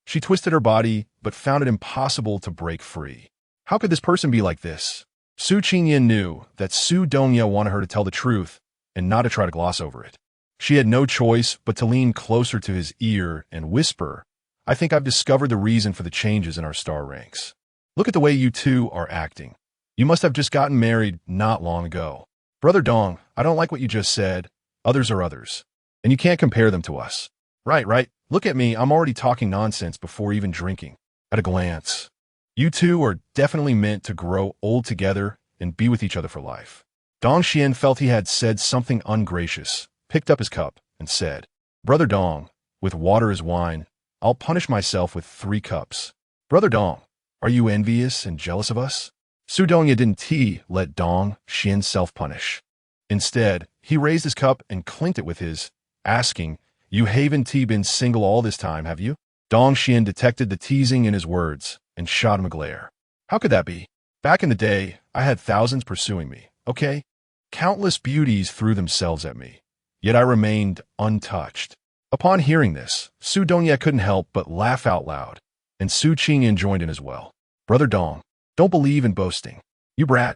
She twisted her body, but found it impossible to break free. How could this person be like this? Su Qingyan knew that Su Dongye wanted her to tell the truth and not to try to gloss over it. She had no choice but to lean closer to his ear and whisper, "I think I've discovered the reason for the changes in our star ranks. Look at the way you two are acting. You must have just gotten married not long ago." "Brother Dong, I don't like what you just said. Others are others, and you can't compare them to us." Right. Look at me, I'm already talking nonsense before even drinking." At a glance, you two are definitely meant to grow old together and be with each other for life. Dong Xian felt he had said something ungracious, picked up his cup, and said, "Brother Dong, with water as wine, I'll punish myself with 3 cups. Brother Dong, are you envious and jealous of us?" Su Dongye didn't let Dong Xian self-punish. Instead, he raised his cup and clinked it with his, asking, "You haven't been single all this time, have you?" Dong Xian detected the teasing in his words and shot him a glare. "How could that be? Back in the day, I had thousands pursuing me, okay? Countless beauties threw themselves at me, yet I remained untouched." Upon hearing this, Su Dongye couldn't help but laugh out loud, and Su Qingyan joined in as well. "Brother Dong, Don't believe in boasting. You brat.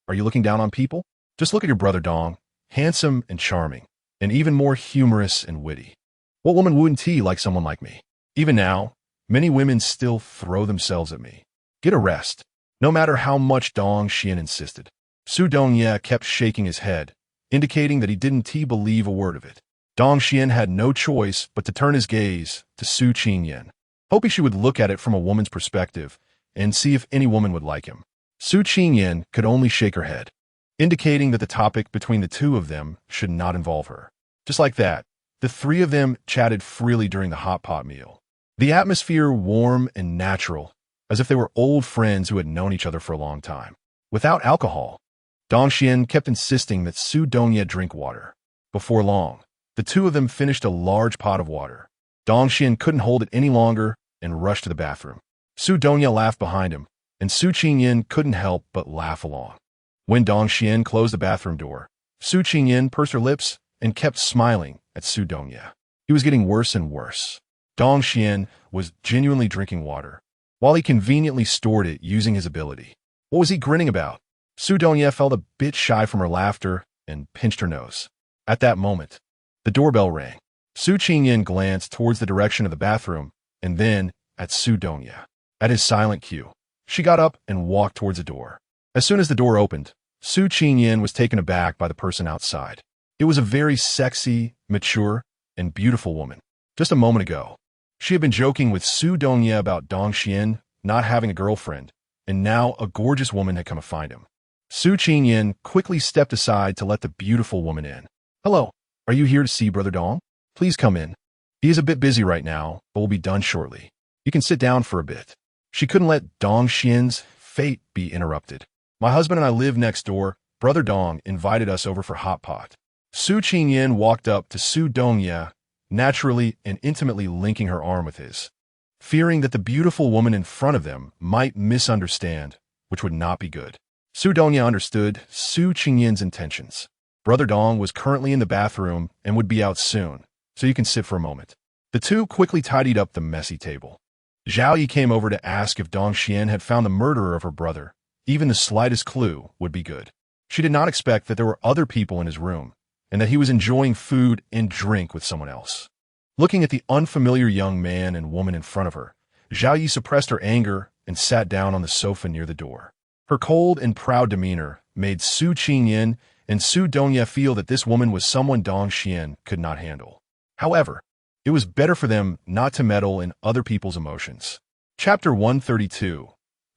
Are you looking down on people? Just look at your brother Dong, handsome and charming, and even more humorous and witty. What woman wouldn't he like someone like me? Even now, many women still throw themselves at me. Get a rest. No matter how much Dong Xian insisted. Su Dongye kept shaking his head, indicating that he didn't believe a word of it. Dong Xian had no choice but to turn his gaze to Su Qingyan, hoping she would look at it from a woman's perspective and see if any woman would like him. Su Qingyan could only shake her head, indicating that the topic between the two of them should not involve her. Just like that, the three of them chatted freely during the hot pot meal. The atmosphere warm and natural, as if they were old friends who had known each other for a long time. Without alcohol, Dong Xian kept insisting that Su Dongye drink water. Before long, the two of them finished a large pot of water. Dong Xian couldn't hold it any longer and rushed to the bathroom. Su Dongye laughed behind him, and Su Qingyan couldn't help but laugh along. When Dong Xian closed the bathroom door, Su Qingyan pursed her lips and kept smiling at Su Dongye. He was getting worse and worse. Dong Xian was genuinely drinking water, while he conveniently stored it using his ability. What was he grinning about? Su Dongye felt a bit shy from her laughter and pinched her nose. At that moment, the doorbell rang. Su Qingyan glanced towards the direction of the bathroom and then at Su Dongye. At his silent cue, she got up and walked towards the door. As soon as the door opened, Su Qingyan was taken aback by the person outside. It was a very sexy, mature, and beautiful woman. Just a moment ago, she had been joking with Su Dongye about Dong Xian not having a girlfriend, and now a gorgeous woman had come to find him. Su Qingyan quickly stepped aside to let the beautiful woman in. Hello, are you here to see Brother Dong? Please come in. He is a bit busy right now, but will be done shortly. You can sit down for a bit. She couldn't let Dong Xian's fate be interrupted. My husband and I live next door. Brother Dong invited us over for hot pot. Su Qingyan walked up to Su Dongye, naturally and intimately linking her arm with his, fearing that the beautiful woman in front of them might misunderstand, which would not be good. Su Dongye understood Su Qingyan's intentions. Brother Dong was currently in the bathroom and would be out soon, so you can sit for a moment. The two quickly tidied up the messy table. Zhao Yi came over to ask if Dong Xian had found the murderer of her brother. Even the slightest clue would be good. She did not expect that there were other people in his room, and that he was enjoying food and drink with someone else. Looking at the unfamiliar young man and woman in front of her, Zhao Yi suppressed her anger and sat down on the sofa near the door. Her cold and proud demeanor made Su Qingyan and Su Dongye feel that this woman was someone Dong Xian could not handle. However, it was better for them not to meddle in other people's emotions. Chapter 132.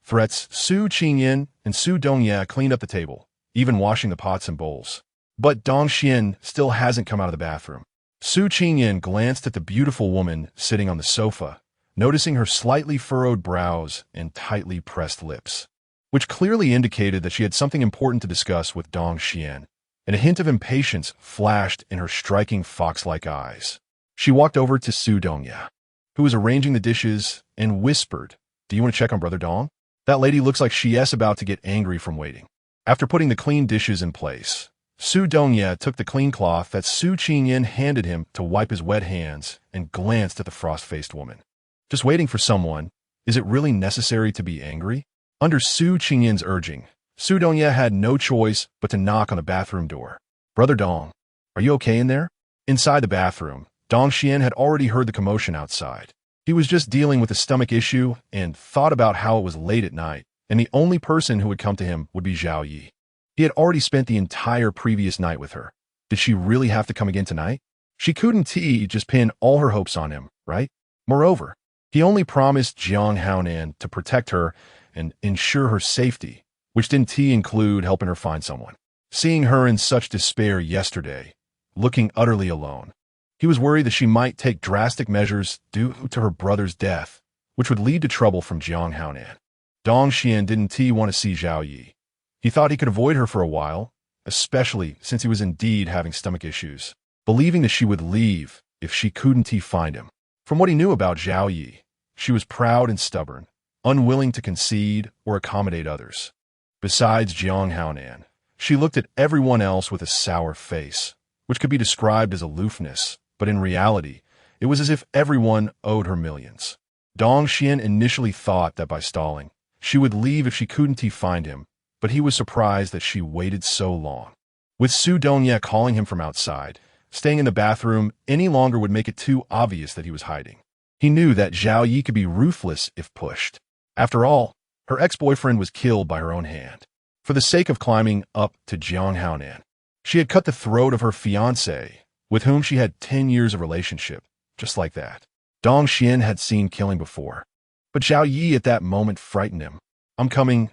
Threats. Su Qingyan and Su Dongye cleaned up the table, even washing the pots and bowls. But Dong Xian still hasn't come out of the bathroom. Su Qingyan glanced at the beautiful woman sitting on the sofa, noticing her slightly furrowed brows and tightly pressed lips, which clearly indicated that she had something important to discuss with Dong Xian, and a hint of impatience flashed in her striking fox-like eyes. She walked over to Su Dongye, who was arranging the dishes, and whispered, "Do you want to check on Brother Dong? That lady looks like she is about to get angry from waiting." After putting the clean dishes in place, Su Dongye took the clean cloth that Su Qingyan handed him to wipe his wet hands and glanced at the frost-faced woman. Just waiting for someone, is it really necessary to be angry? Under Su Qingyan's urging, Su Dongye had no choice but to knock on the bathroom door. "Brother Dong, are you okay in there?" Inside the bathroom, Dong Xian had already heard the commotion outside. He was just dealing with a stomach issue and thought about how it was late at night, and the only person who would come to him would be Zhao Yi. He had already spent the entire previous night with her. Did she really have to come again tonight? She couldn't just pin all her hopes on him, right? Moreover, he only promised Jiang Haonan to protect her and ensure her safety, which didn't include helping her find someone. Seeing her in such despair yesterday, looking utterly alone, he was worried that she might take drastic measures due to her brother's death, which would lead to trouble from Jiang Haonan. Dong Xian didn't want to see Zhao Yi. He thought he could avoid her for a while, especially since he was indeed having stomach issues, believing that she would leave if she couldn't find him. From what he knew about Zhao Yi, she was proud and stubborn, unwilling to concede or accommodate others. Besides Jiang Haonan, she looked at everyone else with a sour face, which could be described as aloofness, but in reality, it was as if everyone owed her millions. Dong Xian initially thought that by stalling, She would leave if she couldn't find him, but he was surprised that she waited so long. With Su Dongye calling him from outside, staying in the bathroom any longer would make it too obvious that he was hiding. He knew that Zhao Yi could be ruthless if pushed. After all, her ex-boyfriend was killed by her own hand. For the sake of climbing up to Jiang Haonan, she had cut the throat of her fiancé, with whom she had 10 years of relationship, just like that. Dong Xian had seen killing before. But Zhao Yi at that moment frightened him. I'm coming.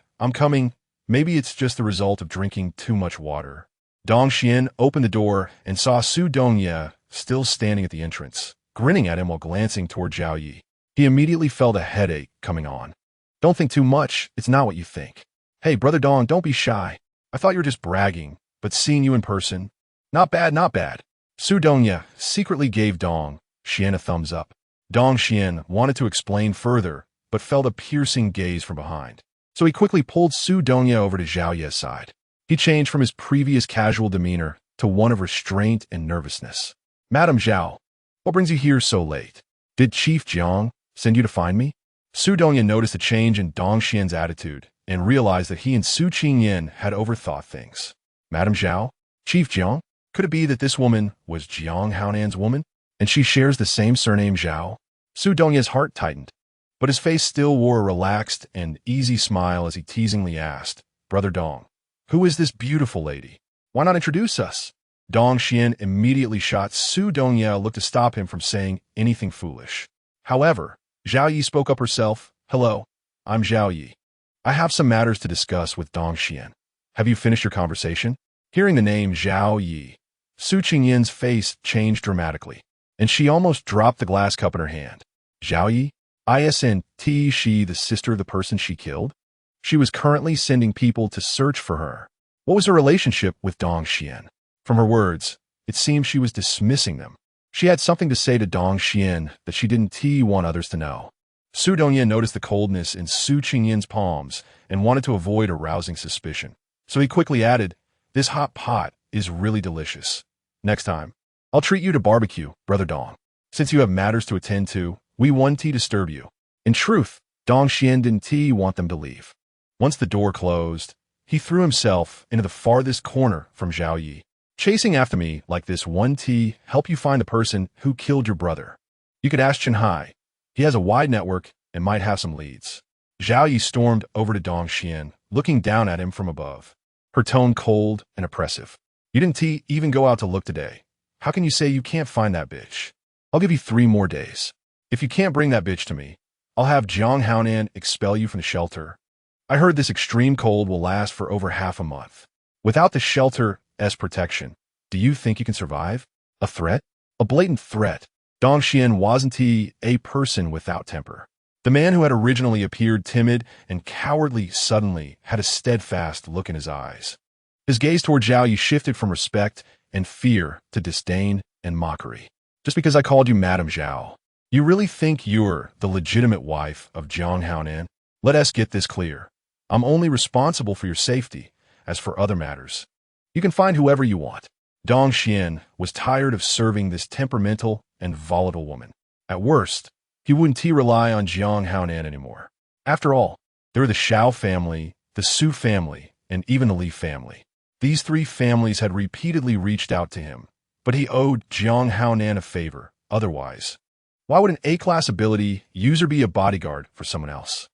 Maybe it's just the result of drinking too much water. Dong Xian opened the door and saw Su Dongye still standing at the entrance, grinning at him while glancing toward Zhao Yi. He immediately felt a headache coming on. Don't think too much. It's not what you think. Hey, Brother Dong, don't be shy. I thought you were just bragging, but seeing you in person, not bad, not bad. Su Dongye secretly gave Dong Xian a thumbs up. Dong Xian wanted to explain further, but felt a piercing gaze from behind. So he quickly pulled Su Dongye over to Zhao Yi's side. He changed from his previous casual demeanor to one of restraint and nervousness. Madam Zhao, what brings you here so late? Did Chief Jiang send you to find me? Su Dongye noticed a change in Dong Xian's attitude and realized that he and Su Qingyan had overthought things. Madam Zhao? Chief Jiang? Could it be that this woman was Jiang Haonan's woman, and she shares the same surname Zhao? Su Dongye's heart tightened, but his face still wore a relaxed and easy smile as he teasingly asked, Brother Dong, who is this beautiful lady? Why not introduce us? Dong Xian immediately shot Su Dongye a look to stop him from saying anything foolish. However, Zhao Yi spoke up herself. Hello, I'm Zhao Yi. I have some matters to discuss with Dong Xian. Have you finished your conversation? Hearing the name Zhao Yi, Su Qingyan's face changed dramatically, and she almost dropped the glass cup in her hand. Zhao Yi? Isn't she the sister of the person she killed? She was currently sending people to search for her. What was her relationship with Dong Xian? From her words, it seemed she was dismissing them. She had something to say to Dong Xian that she didn't want others to know. Su Dongye noticed the coldness in Su Qingyan's palms and wanted to avoid arousing suspicion. So he quickly added, This hot pot is really delicious. Next time, I'll treat you to barbecue, Brother Dong. Since you have matters to attend to, we won't disturb you. In truth, Dong Xian didn't want them to leave. Once the door closed, he threw himself into the farthest corner from Zhao Yi. Chasing after me like this won't help you find the person who killed your brother. You could ask Chen Hai. He has a wide network and might have some leads. Zhao Yi stormed over to Dong Xian, looking down at him from above, her tone cold and oppressive. You didn't even go out to look today. How can you say you can't find that bitch? I'll give you 3 more days. If you can't bring that bitch to me, I'll have Jiang Haonan expel you from the shelter. I heard this extreme cold will last for over half a month. Without the shelter's protection, do you think you can survive? A threat? A blatant threat. Dong Xian wasn't a person without temper. The man who had originally appeared timid and cowardly suddenly had a steadfast look in his eyes. His gaze toward Zhao Yi shifted from respect and fear to disdain and mockery. Just because I called you Madam Zhao, you really think you're the legitimate wife of Jiang Haonan? Let us get this clear. I'm only responsible for your safety. As for other matters, you can find whoever you want. Dong Xian was tired of serving this temperamental and volatile woman. At worst, he wouldn't rely on Jiang Haonan anymore. After all, there were the Shao family, the Su family, and even the Li family. These 3 families had repeatedly reached out to him, but he owed Jiang Haonan a favor. Otherwise, why would an A-class ability user be a bodyguard for someone else?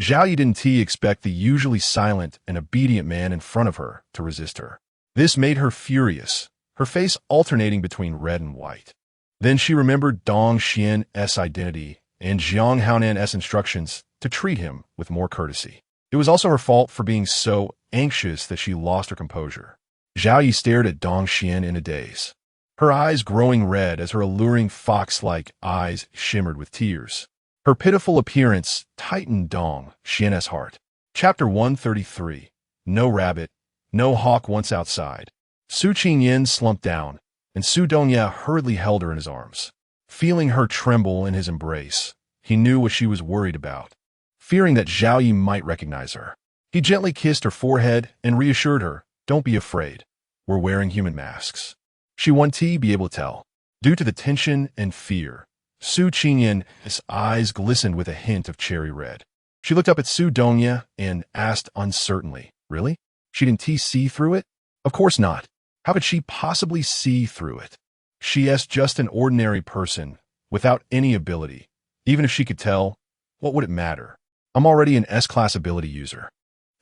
Zhao Yi didn't expect the usually silent and obedient man in front of her to resist her. This made her furious, her face alternating between red and white. Then she remembered Dong Xian's identity and Jiang Haonan's instructions to treat him with more courtesy. It was also her fault for being so anxious that she lost her composure. Zhao Yi stared at Dong Xian in a daze, her eyes growing red as her alluring fox-like eyes shimmered with tears. Her pitiful appearance tightened Dong Xian's heart. Chapter 133. No rabbit, no hawk once outside. Su Qingyan slumped down, and Su Dongye hurriedly held her in his arms. Feeling her tremble in his embrace, he knew what she was worried about, fearing that Zhao Yi might recognize her. He gently kissed her forehead and reassured her, Don't be afraid. We're wearing human masks. She wanted be able to tell. Due to the tension and fear, Su Qingyan's eyes glistened with a hint of cherry red. She looked up at Su Donya and asked uncertainly, "Really? She didn't see through it?" "Of course not. How could she possibly see through it? She is just an ordinary person, without any ability. Even if she could tell, what would it matter? I'm already an S-class ability user.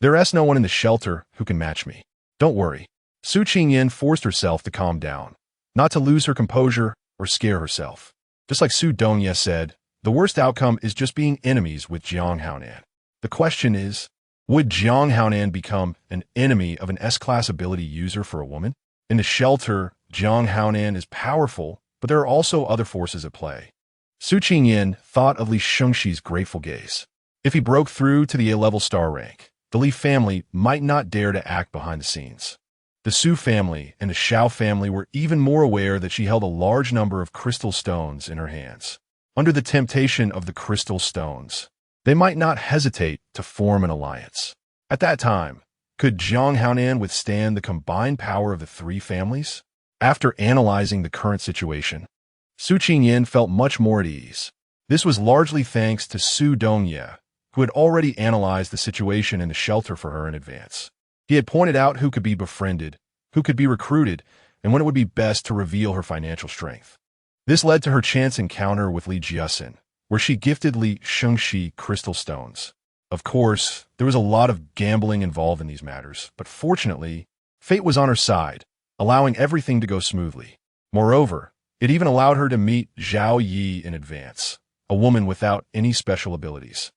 There's no one in the shelter who can match me. Don't worry." Su Qingyan forced herself to calm down, not to lose her composure or scare herself. Just like Su Donya said, the worst outcome is just being enemies with Jiang Haonan. The question is, would Jiang Haonan become an enemy of an S-class ability user for a woman? In the shelter, Jiang Haonan is powerful, but there are also other forces at play. Su Qingyan thought of Li Shengxi's grateful gaze. If he broke through to the A-level star rank, the Li family might not dare to act behind the scenes. The Su family and the Xiao family were even more aware that she held a large number of crystal stones in her hands. Under the temptation of the crystal stones, they might not hesitate to form an alliance. At that time, could Jiang Haonan withstand the combined power of the three families? After analyzing the current situation, Su Qingyan felt much more at ease. This was largely thanks to Su Donya, who had already analyzed the situation in the shelter for her in advance. He had pointed out who could be befriended, who could be recruited, and when it would be best to reveal her financial strength. This led to her chance encounter with Li Jiasin, where she gifted Li Shengxi crystal stones. Of course, there was a lot of gambling involved in these matters, but fortunately, fate was on her side, allowing everything to go smoothly. Moreover, it even allowed her to meet Zhao Yi in advance, a woman without any special abilities.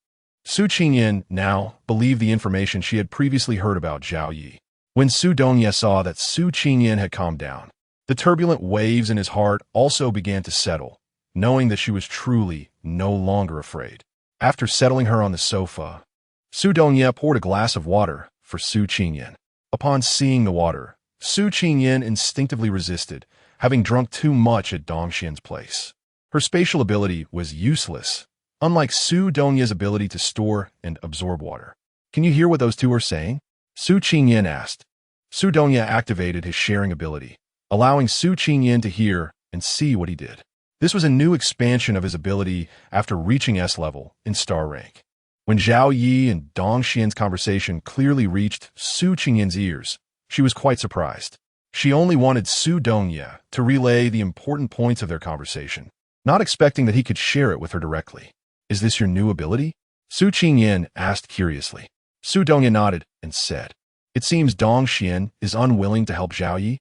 Su Qingyan now believed the information she had previously heard about Zhao Yi. When Su Donya saw that Su Qingyan had calmed down, the turbulent waves in his heart also began to settle, knowing that she was truly no longer afraid. After settling her on the sofa, Su Donya poured a glass of water for Su Qingyan. Upon seeing the water, Su Qingyan instinctively resisted, having drunk too much at Dongxian's place. Her spatial ability was useless, unlike Su Donya's ability to store and absorb water. "Can you hear what those two are saying?" Su Qingyan asked. Su Donya activated his sharing ability, allowing Su Qingyan to hear and see what he did. This was a new expansion of his ability after reaching S-level in star rank. When Zhao Yi and Dongxian's conversation clearly reached Su Qingyan's ears, she was quite surprised. She only wanted Su Donya to relay the important points of their conversation, not expecting that he could share it with her directly. "Is this your new ability?" Su Qingyan asked curiously. Su Donya nodded and said, "It seems Dongxian is unwilling to help Zhao Yi."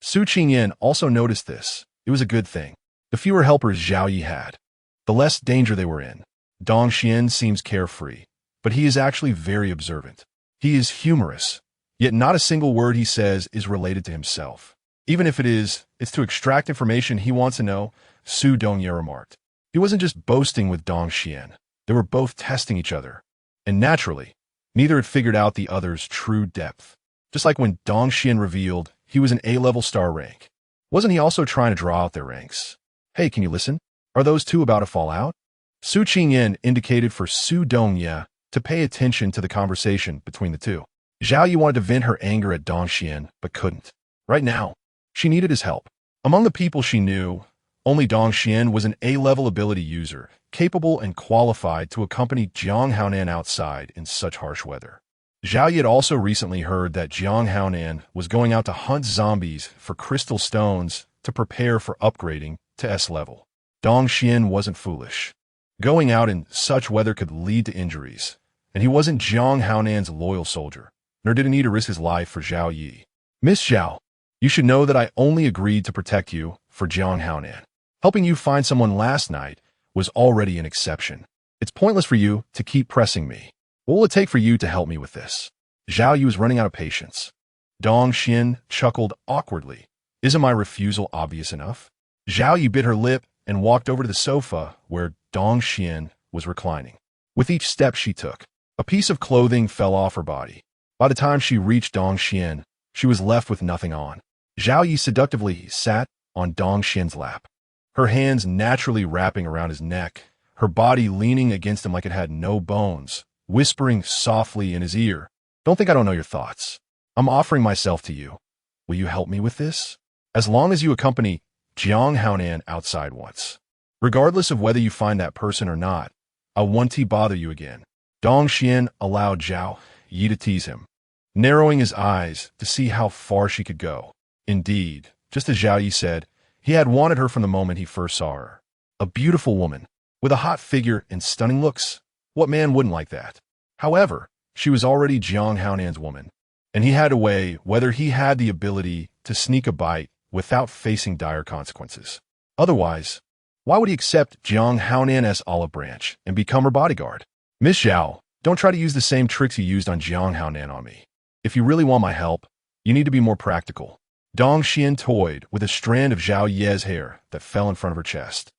Su Qingyan also noticed this. It was a good thing. The fewer helpers Zhao Yi had, the less danger they were in. Dongxian seems carefree, but he is actually very observant. He is humorous, yet not a single word he says is related to himself. Even if it is, it's to extract information he wants to know, Su Donya remarked. He wasn't just boasting with Dongxian. They were both testing each other. And naturally, neither had figured out the other's true depth. Just like when Dongxian revealed he was an A-level star rank. Wasn't he also trying to draw out their ranks? "Hey, can you listen? Are those two about to fall out?" Su Qingyan indicated for Su Donya to pay attention to the conversation between the two. Zhao Yi wanted to vent her anger at Dongxian, but couldn't. Right now, she needed his help. Among the people she knew, only Dongxian was an A-level ability user, capable and qualified to accompany Jiang Haonan outside in such harsh weather. Zhao Yi had also recently heard that Jiang Haonan was going out to hunt zombies for crystal stones to prepare for upgrading to S-level. Dongxian wasn't foolish. Going out in such weather could lead to injuries, and he wasn't Jiang Haonan's loyal soldier, nor did he need to risk his life for Zhao Yi. "Miss Zhao, you should know that I only agreed to protect you for Jiang Haonan. Helping you find someone last night was already an exception. It's pointless for you to keep pressing me. What will it take for you to help me with this?" Zhao Yi was running out of patience. Dongxian chuckled awkwardly. "Isn't my refusal obvious enough?" Zhao Yi bit her lip and walked over to the sofa where Dongxian was reclining. With each step she took, a piece of clothing fell off her body. By the time she reached Dongxian, she was left with nothing on. Zhao Yi seductively sat on Dongxian's lap, her hands naturally wrapping around his neck, her body leaning against him like it had no bones, whispering softly in his ear, "Don't think I don't know your thoughts. I'm offering myself to you. Will you help me with this? As long as you accompany Jiang Haonan outside once. Regardless of whether you find that person or not, I won't bother you again." Dong Xian allowed Zhao Yi to tease him, narrowing his eyes to see how far she could go. Indeed, just as Zhao Yi said, he had wanted her from the moment he first saw her. A beautiful woman, with a hot figure and stunning looks. What man wouldn't like that? However, she was already Jiang Haonan's woman, and he had to weigh whether he had the ability to sneak a bite without facing dire consequences. Otherwise, why would he accept Jiang Haonan as olive branch and become her bodyguard? Miss Zhao, don't try to use the same tricks you used on Jiang Haonan on me. If you really want my help, you need to be more practical. Dong Xian toyed with a strand of Zhao Ye's hair that fell in front of her chest,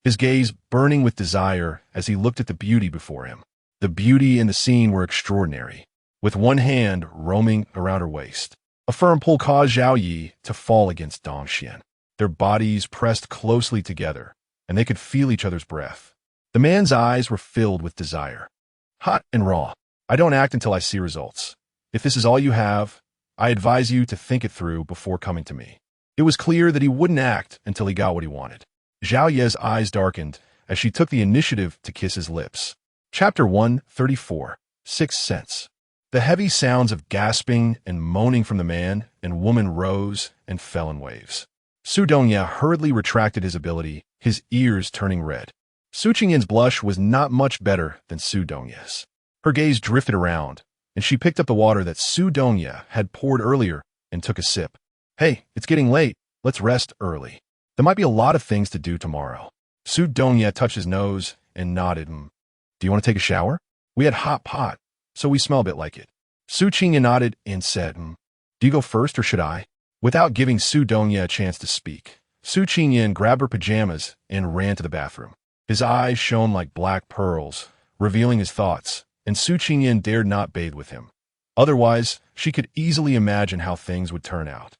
his gaze burning with desire as he looked at the beauty before him. The beauty and the scene were extraordinary, with one hand roaming around her waist. A firm pull caused Zhao Yi to fall against Dong Xian. Their bodies pressed closely together, and they could feel each other's breath. The man's eyes were filled with desire. Hot and raw. I don't act until I see results. If this is all you have, I advise you to think it through before coming to me. It was clear that he wouldn't act until he got what he wanted. Zhao Ye's eyes darkened as she took the initiative to kiss his lips. Chapter 134. Sixth Sense. The heavy sounds of gasping and moaning from the man and woman rose and fell in waves. Su Dongye hurriedly retracted his ability, his ears turning red. Su Qingyan's blush was not much better than Su Dongye's. Her gaze drifted around, and she picked up the water that Su Dongye had poured earlier and took a sip. Hey, it's getting late. Let's rest early. There might be a lot of things to do tomorrow. Su Dongye touched his nose and nodded. Do you want to take a shower? We had hot pot, so we smell a bit like it. Su Qingyan nodded and said, Do you go first or should I? Without giving Su Dongye a chance to speak, Su Qingyan grabbed her pajamas and ran to the bathroom. His eyes shone like black pearls, revealing his thoughts, and Su Qingyan dared not bathe with him. Otherwise, she could easily imagine how things would turn out.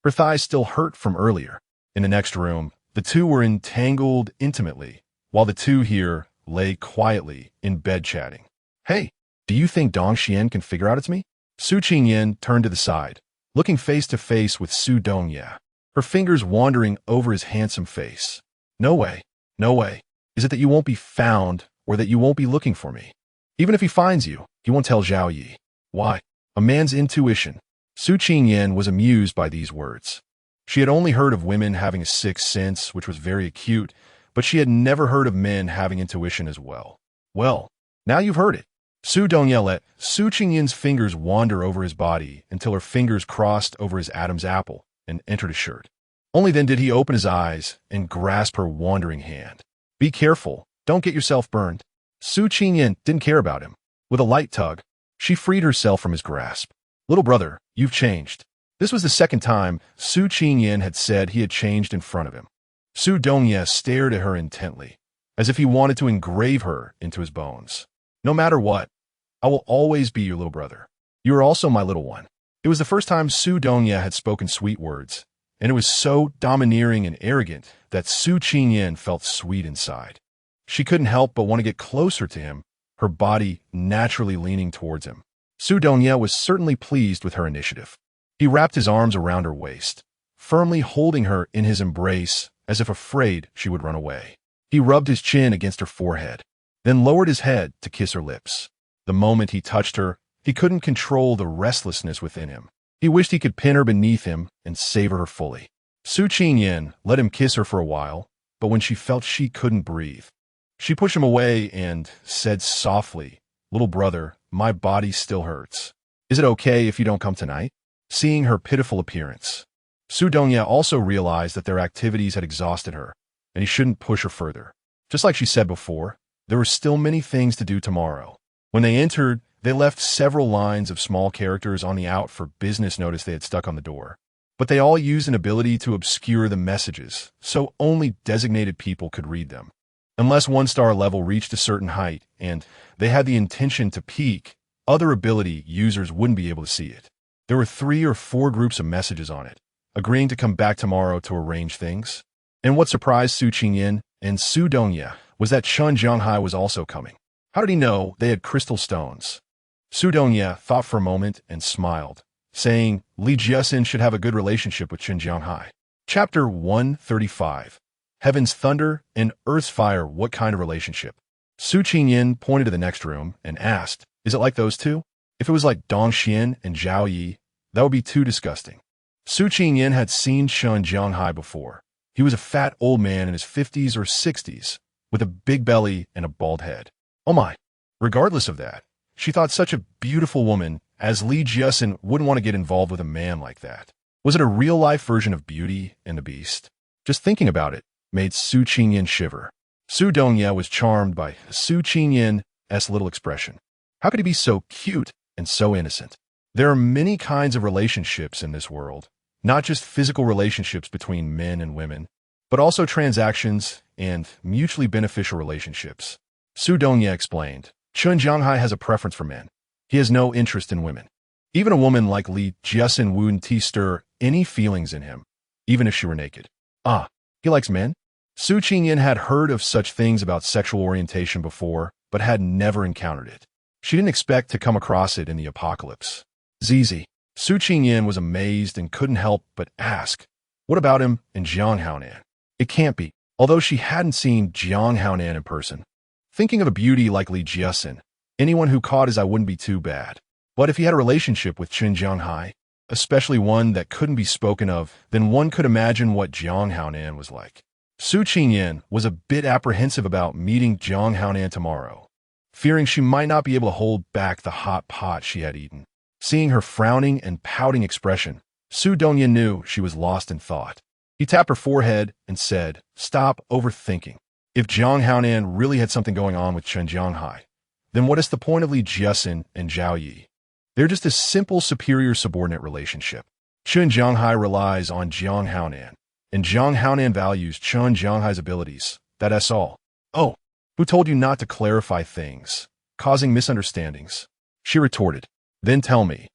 Her thighs still hurt from earlier. In the next room, the two were entangled intimately, while the two here lay quietly in bed chatting. Hey, do you think Dong Xian can figure out it's me? Su Qingyan turned to the side, looking face to face with Su Dongye, her fingers wandering over his handsome face. No way, no way. Is it that you won't be found or that you won't be looking for me? Even if he finds you, he won't tell Zhao Yi. Why? A man's intuition. Su Qingyan was amused by these words. She had only heard of women having a sixth sense, which was very acute, but she had never heard of men having intuition as well. Well, now you've heard it. Su Dongye let Su Qingyan's fingers wander over his body until her fingers crossed over his Adam's apple and entered his shirt. Only then did he open his eyes and grasp her wandering hand. Be careful, don't get yourself burned. Su Qingyan didn't care about him. With a light tug, she freed herself from his grasp. Little brother, you've changed. This was the second time Su Qingyan had said he had changed in front of him. Su Dongye stared at her intently, as if he wanted to engrave her into his bones. No matter what, I will always be your little brother. You are also my little one. It was the first time Su Dongye had spoken sweet words, and it was so domineering and arrogant that Su Qingyan felt sweet inside. She couldn't help but want to get closer to him, her body naturally leaning towards him. Su Dongye was certainly pleased with her initiative. He wrapped his arms around her waist, firmly holding her in his embrace as if afraid she would run away. He rubbed his chin against her forehead, then lowered his head to kiss her lips. The moment he touched her, he couldn't control the restlessness within him. He wished he could pin her beneath him and savor her fully. Su Qingyan let him kiss her for a while, but when she felt she couldn't breathe, she pushed him away and said softly, Little brother, my body still hurts. Is it okay if you don't come tonight? Seeing her pitiful appearance, Su Dongye also realized that their activities had exhausted her, and he shouldn't push her further. Just like she said before, there were still many things to do tomorrow. When they entered, they left several lines of small characters on the out for business notice they had stuck on the door. But they all used an ability to obscure the messages, so only designated people could read them. Unless one-star level reached a certain height, and they had the intention to peek, other ability users wouldn't be able to see it. There were 3 or 4 groups of messages on it, agreeing to come back tomorrow to arrange things. And what surprised Su Qingyan and Su Dongye was that Chen Jianghai was also coming. How did he know they had crystal stones? Su Dongye thought for a moment and smiled, saying Li Jiesin should have a good relationship with Chen Jianghai. Chapter 135. Heaven's thunder and earth's fire, what kind of relationship? Su Qingyin pointed to the next room and asked, "Is it like those two? If it was like Dong Xian and Zhao Yi, that would be too disgusting." Su Qingyin had seen Chen Jianghai before. He was a fat old man in his 50s or 60s, with a big belly and a bald head. Oh my! Regardless of that, she thought such a beautiful woman as Li Jiasin wouldn't want to get involved with a man like that. Was it a real-life version of Beauty and the Beast? Just thinking about it made Su Qingyin shiver. Su Dongye was charmed by Su Qingyin's little expression. How could he be so cute and so innocent? There are many kinds of relationships in this world, not just physical relationships between men and women, but also transactions and mutually beneficial relationships. Su Dongye explained, Chen Jianghai has a preference for men. He has no interest in women. Even a woman like Li Jiasin wouldn't stir any feelings in him, even if she were naked. Ah, he likes men? Su Qingyin had heard of such things about sexual orientation before, but had never encountered it. She didn't expect to come across it in the apocalypse. Zizi. Su Qingyin was amazed and couldn't help but ask, what about him and Jiang Haonan? It can't be, although she hadn't seen Jiang Haonan in person. Thinking of a beauty like Li Jiasin, anyone who caught his eye wouldn't be too bad. But if he had a relationship with Chen Jianghai, especially one that couldn't be spoken of, then one could imagine what Jiang Haonan was like. Su Qingyin was a bit apprehensive about meeting Jiang Haonan tomorrow, fearing she might not be able to hold back the hot pot she had eaten. Seeing her frowning and pouting expression, Su Dongye knew she was lost in thought. He tapped her forehead and said, "Stop overthinking. If Jiang Haonan really had something going on with Chen Jianghai, then what is the point of Li Jiasin and Zhao Yi? They're just a simple superior-subordinate relationship. Chen Jianghai relies on Jiang Haonan, and Jiang Haonan values Chen Jianghai's abilities. That's all." "Oh, who told you not to clarify things, causing misunderstandings?" she retorted. "Then tell me,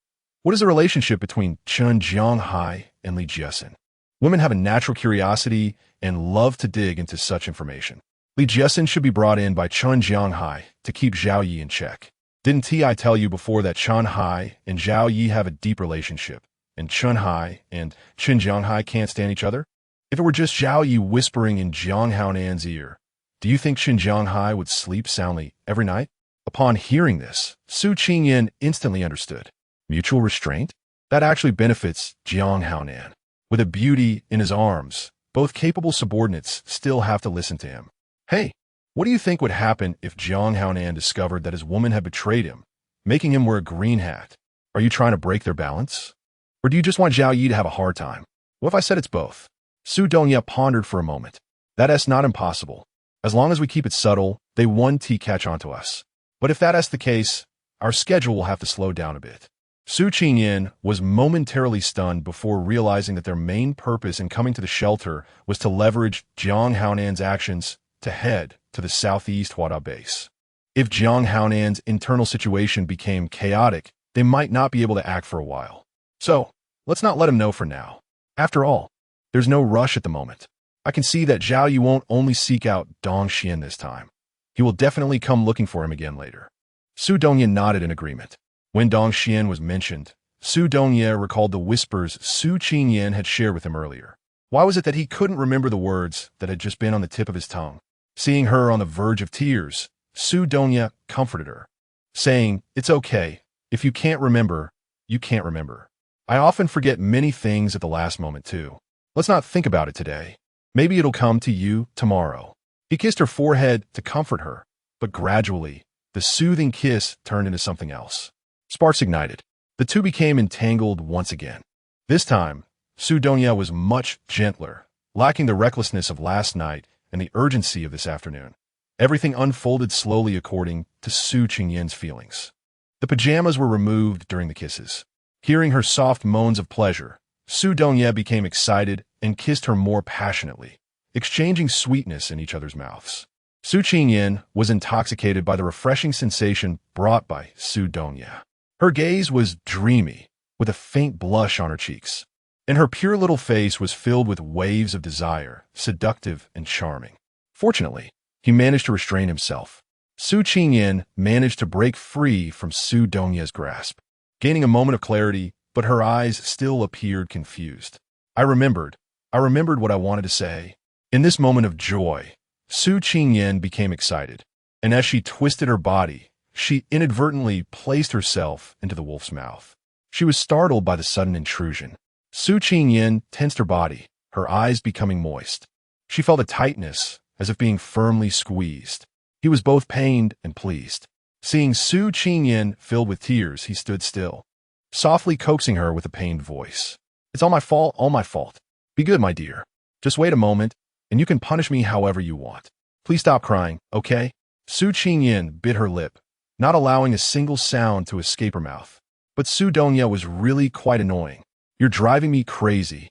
what is the relationship between Chen Jianghai and Li Jiasin?" Women have a natural curiosity and love to dig into such information. Li Jiasin should be brought in by Chen Jianghai to keep Zhao Yi in check. Didn't I tell you before that Chen Hai and Zhao Yi have a deep relationship, and Chen Hai and Chen Jianghai can't stand each other? If it were just Zhao Yi whispering in Jiang Haonan's ear, do you think Chen Jianghai would sleep soundly every night? Upon hearing this, Su Qingyin instantly understood. Mutual restraint? That actually benefits Jiang Haonan. With a beauty in his arms, both capable subordinates still have to listen to him. Hey, what do you think would happen if Jiang Haonan discovered that his woman had betrayed him, making him wear a green hat? Are you trying to break their balance? Or do you just want Zhao Yi to have a hard time? What if I said it's both? Su Dongye pondered for a moment. That's not impossible. As long as we keep it subtle, they won't catch on to us. But if that's the case, our schedule will have to slow down a bit. Su Qingyin was momentarily stunned before realizing that their main purpose in coming to the shelter was to leverage Jiang Haonan's actions to head to the southeast Huada base. If Jiang Haonan's internal situation became chaotic, they might not be able to act for a while. So, let's not let him know for now. After all, there's no rush at the moment. I can see that Zhao Yi won't only seek out Dong Xian this time. He will definitely come looking for him again later. Su Dongye nodded in agreement. When Dong Xian was mentioned, Su Dongye recalled the whispers Su Qingyin had shared with him earlier. Why was it that he couldn't remember the words that had just been on the tip of his tongue? Seeing her on the verge of tears, Su Dongye comforted her, saying, "It's okay. If you can't remember, you can't remember. I often forget many things at the last moment too. Let's not think about it today. Maybe it'll come to you tomorrow." He kissed her forehead to comfort her, but gradually, the soothing kiss turned into something else. Sparks ignited. The two became entangled once again. This time, Su Dongye was much gentler, lacking the recklessness of last night and the urgency of this afternoon. Everything unfolded slowly according to Su Qingyin's feelings. The pajamas were removed during the kisses. Hearing her soft moans of pleasure, Su Dongye became excited and kissed her more passionately, exchanging sweetness in each other's mouths. Su Qingyin was intoxicated by the refreshing sensation brought by Su Dongye. Her gaze was dreamy, with a faint blush on her cheeks, and her pure little face was filled with waves of desire, seductive and charming. Fortunately, he managed to restrain himself. Su Qingyin managed to break free from Su Dongye's grasp, gaining a moment of clarity, but her eyes still appeared confused. I remembered what I wanted to say." In this moment of joy, Su Qingyin became excited, and as she twisted her body, she inadvertently placed herself into the wolf's mouth. She was startled by the sudden intrusion. Su Qingyan tensed her body, her eyes becoming moist. She felt a tightness, as if being firmly squeezed. He was both pained and pleased. Seeing Su Qingyan filled with tears, he stood still, softly coaxing her with a pained voice. "It's all my fault, all my fault. Be good, my dear. Just wait a moment, and you can punish me however you want. Please stop crying, okay?" Su Qingyan bit her lip, not allowing a single sound to escape her mouth. But Su Dongye was really quite annoying. "You're driving me crazy.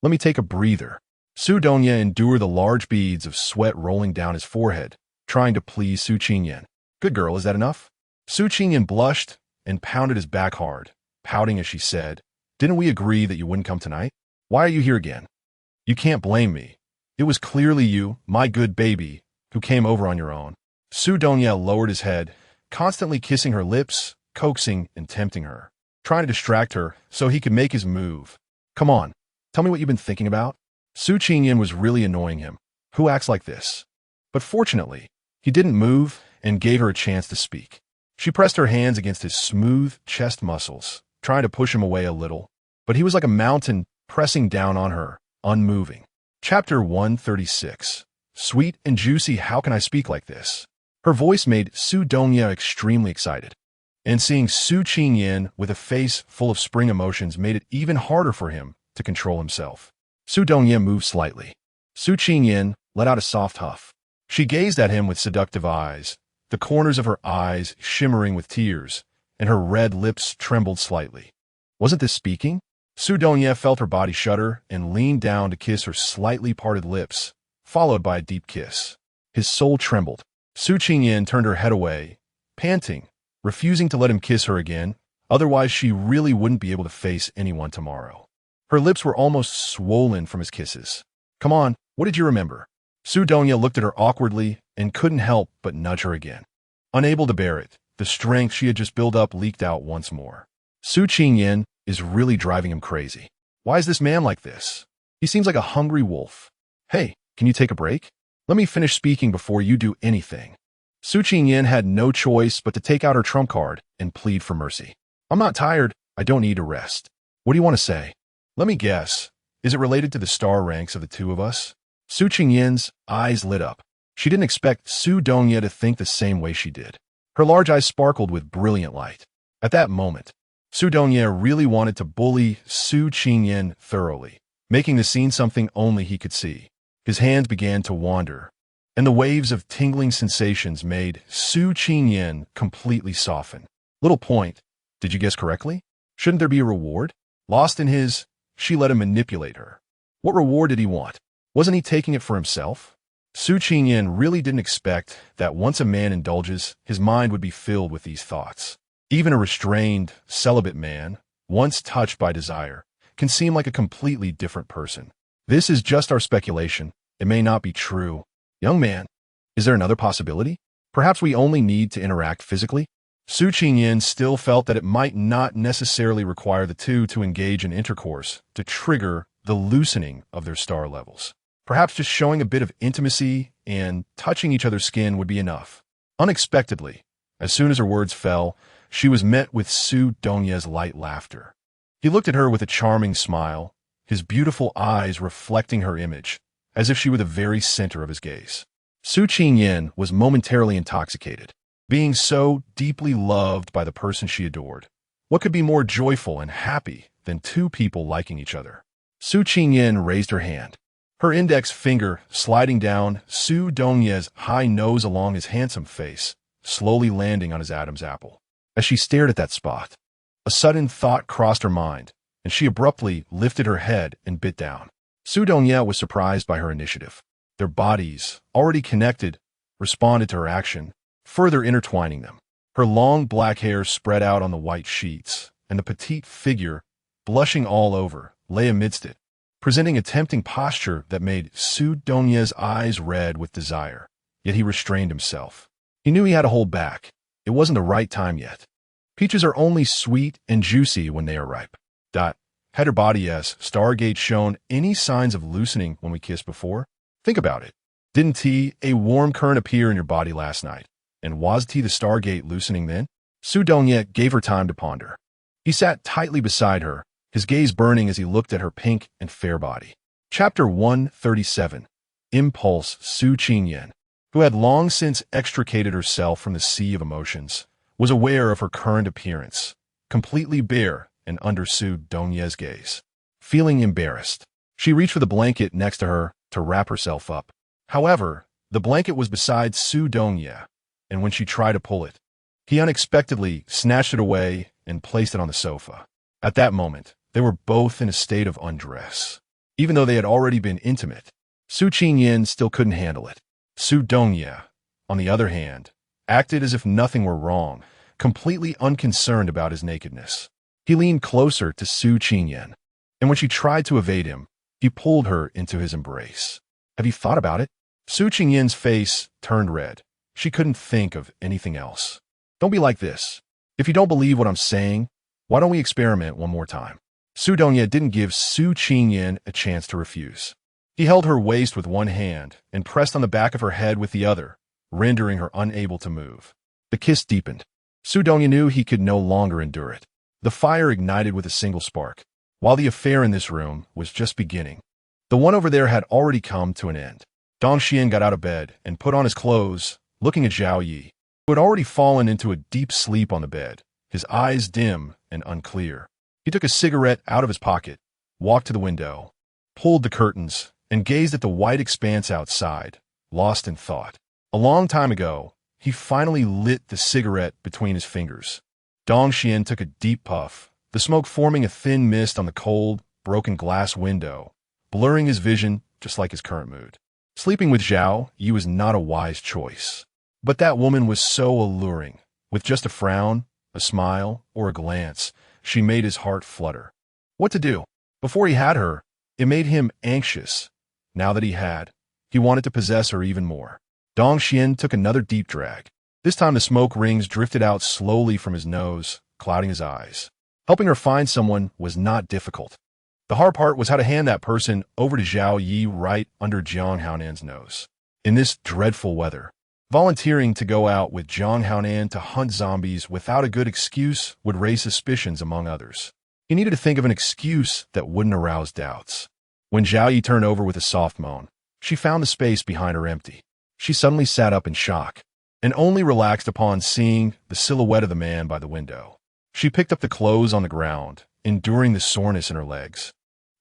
Let me take a breather." Su Dongye endured the large beads of sweat rolling down his forehead, trying to please Su Qingyan. "Good girl, is that enough?" Su Qingyan blushed and pounded his back hard, pouting as she said, "Didn't we agree that you wouldn't come tonight? Why are you here again? You can't blame me. It was clearly you, my good baby, who came over on your own." Su Dongye lowered his head, constantly kissing her lips, coaxing and tempting her, trying to distract her so he could make his move. "Come on, tell me what you've been thinking about." Su Qingyan was really annoying him. Who acts like this? But fortunately, he didn't move and gave her a chance to speak. She pressed her hands against his smooth chest muscles, trying to push him away a little, but he was like a mountain pressing down on her, unmoving. Chapter 136. Sweet and juicy, how can I speak like this? Her voice made Su Dongye extremely excited, and seeing Su Qingyan with a face full of spring emotions made it even harder for him to control himself. Su Dongye moved slightly. Su Qingyan let out a soft huff. She gazed at him with seductive eyes, the corners of her eyes shimmering with tears, and her red lips trembled slightly. Wasn't this speaking? Su Dongye felt her body shudder and leaned down to kiss her slightly parted lips, followed by a deep kiss. His soul trembled. Su Qingyan turned her head away, panting, refusing to let him kiss her again, otherwise she really wouldn't be able to face anyone tomorrow. Her lips were almost swollen from his kisses. "Come on, what did you remember?" Su Dongye looked at her awkwardly and couldn't help but nudge her again. Unable to bear it, the strength she had just built up leaked out once more. Su Qingyan is really driving him crazy. Why is this man like this? He seems like a hungry wolf. "Hey, can you take a break? Let me finish speaking before you do anything." Su Qingyan had no choice but to take out her trump card and plead for mercy. "I'm not tired. I don't need to rest. What do you want to say?" "Let me guess. Is it related to the star ranks of the two of us?" Su Qingyan's eyes lit up. She didn't expect Su Dongye to think the same way she did. Her large eyes sparkled with brilliant light. At that moment, Su Dongye really wanted to bully Su Qingyan thoroughly, making the scene something only he could see. His hands began to wander, and the waves of tingling sensations made Su Qingyan completely soften. Little point, did you guess correctly? Shouldn't there be a reward? Lost in his, she let him manipulate her. What reward did he want? Wasn't he taking it for himself? Su Qingyan really didn't expect that once a man indulges, his mind would be filled with these thoughts. Even a restrained, celibate man, once touched by desire, can seem like a completely different person. This is just our speculation. It may not be true. Young man, is there another possibility? Perhaps we only need to interact physically? Su Qingyan still felt that it might not necessarily require the two to engage in intercourse to trigger the loosening of their star levels. Perhaps just showing a bit of intimacy and touching each other's skin would be enough. Unexpectedly, as soon as her words fell, she was met with Su Dongye's light laughter. He looked at her with a charming smile, his beautiful eyes reflecting her image, as if she were the very center of his gaze. Su Qingyan was momentarily intoxicated, being so deeply loved by the person she adored. What could be more joyful and happy than two people liking each other? Su Qingyan raised her hand, her index finger sliding down Su Dongye's high nose along his handsome face, slowly landing on his Adam's apple. As she stared at that spot, a sudden thought crossed her mind, and she abruptly lifted her head and bit down. Su Dongye was surprised by her initiative. Their bodies, already connected, responded to her action, further intertwining them. Her long black hair spread out on the white sheets, and the petite figure, blushing all over, lay amidst it, presenting a tempting posture that made Su Dongye's eyes red with desire. Yet he restrained himself. He knew he had to hold back. It wasn't the right time yet. Peaches are only sweet and juicy when they are ripe. Had her body as Stargate shown any signs of loosening when we kissed before? Think about it. Didn't a warm current appear in your body last night? And was the stargate loosening then? Su Dongye gave her time to ponder. He sat tightly beside her, his gaze burning as he looked at her pink and fair body. Chapter 137. Impulse. Su Qingyan, who had long since extricated herself from the sea of emotions, was aware of her current appearance, completely bare and under Su Dongye's gaze. Feeling embarrassed, she reached for the blanket next to her to wrap herself up. However, the blanket was beside Su Dongye, and when she tried to pull it, he unexpectedly snatched it away and placed it on the sofa. At that moment, they were both in a state of undress. Even though they had already been intimate, Su Qingyan still couldn't handle it. Su Dongye, on the other hand, acted as if nothing were wrong, completely unconcerned about his nakedness. He leaned closer to Su Qingyan, and when she tried to evade him, he pulled her into his embrace. Have you thought about it? Su Qingyan's face turned red. She couldn't think of anything else. Don't be like this. If you don't believe what I'm saying, why don't we experiment one more time? Su Dongye didn't give Su Qingyan a chance to refuse. He held her waist with one hand and pressed on the back of her head with the other, rendering her unable to move. The kiss deepened. Su Dongye knew he could no longer endure it. The fire ignited with a single spark. While the affair in this room was just beginning, the one over there had already come to an end. Dongxian got out of bed and put on his clothes, looking at Zhao Yi, who had already fallen into a deep sleep on the bed, his eyes dim and unclear. He took a cigarette out of his pocket, walked to the window, pulled the curtains, and gazed at the white expanse outside, lost in thought. A long time ago, he finally lit the cigarette between his fingers. Dongxian took a deep puff, the smoke forming a thin mist on the cold, broken glass window, blurring his vision just like his current mood. Sleeping with Zhao Yi was not a wise choice. But that woman was so alluring. With just a frown, a smile, or a glance, she made his heart flutter. What to do? Before he had her, it made him anxious. Now that he had, he wanted to possess her even more. Dongxian took another deep drag. This time the smoke rings drifted out slowly from his nose, clouding his eyes. Helping her find someone was not difficult. The hard part was how to hand that person over to Zhao Yi right under Jiang Haonan's nose. In this dreadful weather, volunteering to go out with Jiang Haonan to hunt zombies without a good excuse would raise suspicions among others. He needed to think of an excuse that wouldn't arouse doubts. When Zhao Yi turned over with a soft moan, she found the space behind her empty. She suddenly sat up in shock, and only relaxed upon seeing the silhouette of the man by the window. She picked up the clothes on the ground, enduring the soreness in her legs,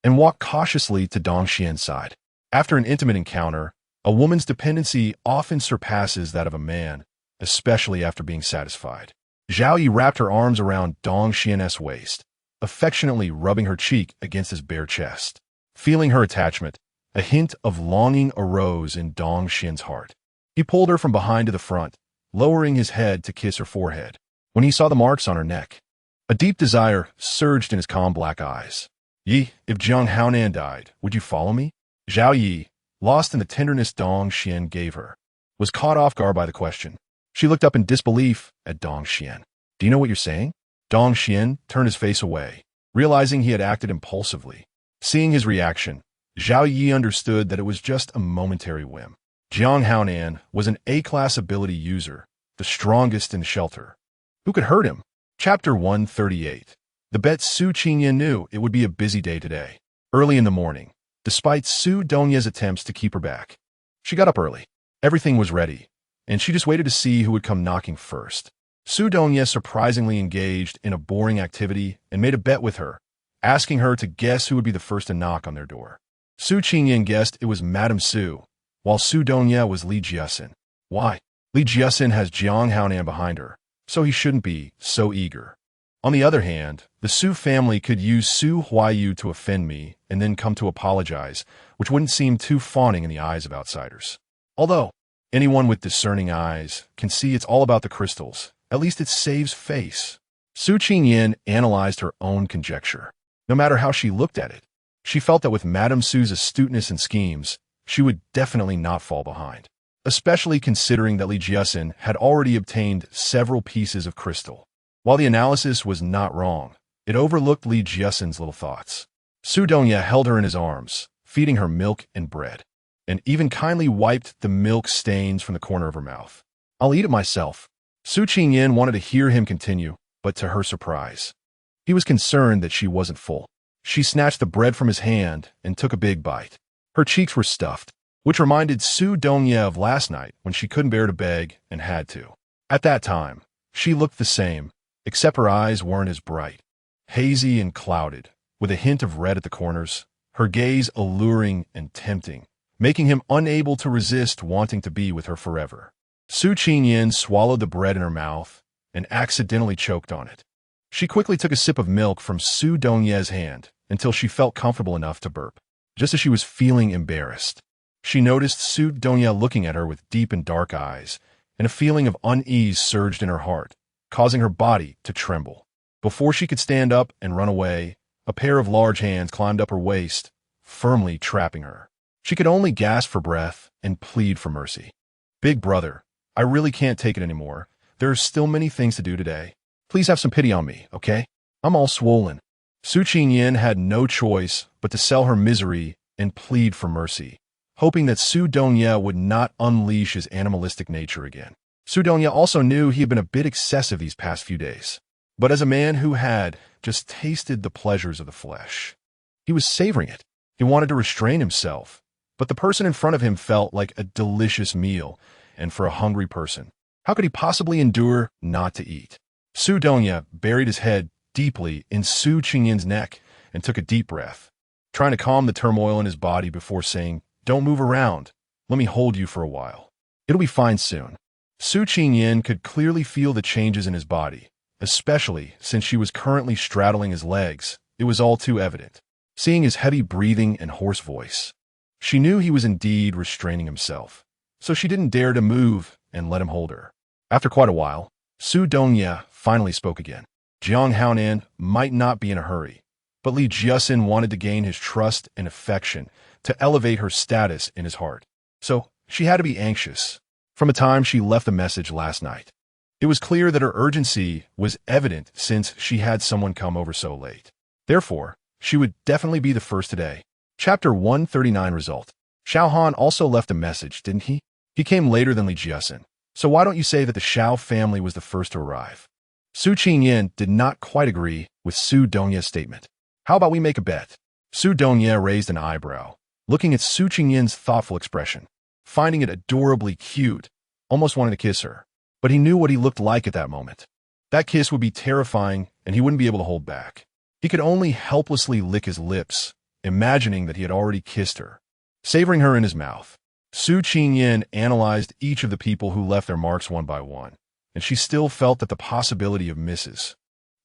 and walked cautiously to Dongxian's side. After an intimate encounter, a woman's dependency often surpasses that of a man, especially after being satisfied. Zhao Yi wrapped her arms around Dongxian's waist, affectionately rubbing her cheek against his bare chest. Feeling her attachment, a hint of longing arose in Dongxian's heart. He pulled her from behind to the front, lowering his head to kiss her forehead. When he saw the marks on her neck, a deep desire surged in his calm black eyes. Yi, if Jiang Haonan died, would you follow me? Zhao Yi, lost in the tenderness Dongxian gave her, was caught off guard by the question. She looked up in disbelief at Dongxian. Do you know what you're saying? Dongxian turned his face away, realizing he had acted impulsively. Seeing his reaction, Zhao Yi understood that it was just a momentary whim. Jiang Haonan was an A-class ability user, the strongest in shelter. Who could hurt him? Chapter 138. The bet Su Qingyan knew it would be a busy day today. Early in the morning, despite Su Dongye's attempts to keep her back, she got up early. Everything was ready, and she just waited to see who would come knocking first. Su Dongye surprisingly engaged in a boring activity and made a bet with her, asking her to guess who would be the first to knock on their door. Su Qingyan guessed it was Madame Su, while Su Dongye was Li Jiasin. Why? Li Jiasin has Jiang Haonan behind her, so he shouldn't be so eager. On the other hand, the Su family could use Su Huayu to offend me and then come to apologize, which wouldn't seem too fawning in the eyes of outsiders. Although, anyone with discerning eyes can see it's all about the crystals. At least it saves face. Su Qingyan analyzed her own conjecture. No matter how she looked at it, she felt that with Madame Su's astuteness and schemes, she would definitely not fall behind, especially considering that Li Jiasin had already obtained several pieces of crystal. While the analysis was not wrong, it overlooked Li Jiasin's little thoughts. Su Dongye held her in his arms, feeding her milk and bread, and even kindly wiped the milk stains from the corner of her mouth. I'll eat it myself. Su Qingyan wanted to hear him continue, but to her surprise, he was concerned that she wasn't full. She snatched the bread from his hand and took a big bite. Her cheeks were stuffed, which reminded Su Dongye of last night when she couldn't bear to beg and had to. At that time, she looked the same, except her eyes weren't as bright. Hazy and clouded, with a hint of red at the corners, her gaze alluring and tempting, making him unable to resist wanting to be with her forever. Su Qingyan swallowed the bread in her mouth and accidentally choked on it. She quickly took a sip of milk from Su Dongye's hand until she felt comfortable enough to burp. Just as she was feeling embarrassed, she noticed Su Dongye looking at her with deep and dark eyes, and a feeling of unease surged in her heart, causing her body to tremble. Before she could stand up and run away, a pair of large hands climbed up her waist, firmly trapping her. She could only gasp for breath and plead for mercy. "Big brother, I really can't take it anymore. There are still many things to do today. Please have some pity on me, okay? I'm all swollen." Su Qingyan had no choice but to sell her misery and plead for mercy, hoping that Su Dongye would not unleash his animalistic nature again. Su Dongye also knew he had been a bit excessive these past few days, but as a man who had just tasted the pleasures of the flesh, he was savoring it. He wanted to restrain himself, but the person in front of him felt like a delicious meal, and for a hungry person, how could he possibly endure not to eat? Su Dongye buried his head deeply in Su Qingyan's neck and took a deep breath, trying to calm the turmoil in his body before saying, "Don't move around. Let me hold you for a while. It'll be fine soon." Su Qingyan could clearly feel the changes in his body, especially since she was currently straddling his legs. It was all too evident. Seeing his heavy breathing and hoarse voice, she knew he was indeed restraining himself, so she didn't dare to move and let him hold her. After quite a while, Su Dongye finally spoke again. Jiang Haonan might not be in a hurry, but Li Jiasin wanted to gain his trust and affection to elevate her status in his heart. So she had to be anxious from the time she left the message last night. It was clear that her urgency was evident since she had someone come over so late. Therefore, she would definitely be the first today. Chapter 139 Result. Xiao Han also left a message, didn't he? He came later than Li Jiasin. So why don't you say that the Xiao family was the first to arrive? Su Qingyan did not quite agree with Su Dongye's statement. How about we make a bet? Su Dongye raised an eyebrow, looking at Su Qingyan's thoughtful expression, finding it adorably cute, almost wanting to kiss her. But he knew what he looked like at that moment. That kiss would be terrifying, and he wouldn't be able to hold back. He could only helplessly lick his lips, imagining that he had already kissed her, savoring her in his mouth. Su Qingyan analyzed each of the people who left their marks one by one, and she still felt that the possibility of misses.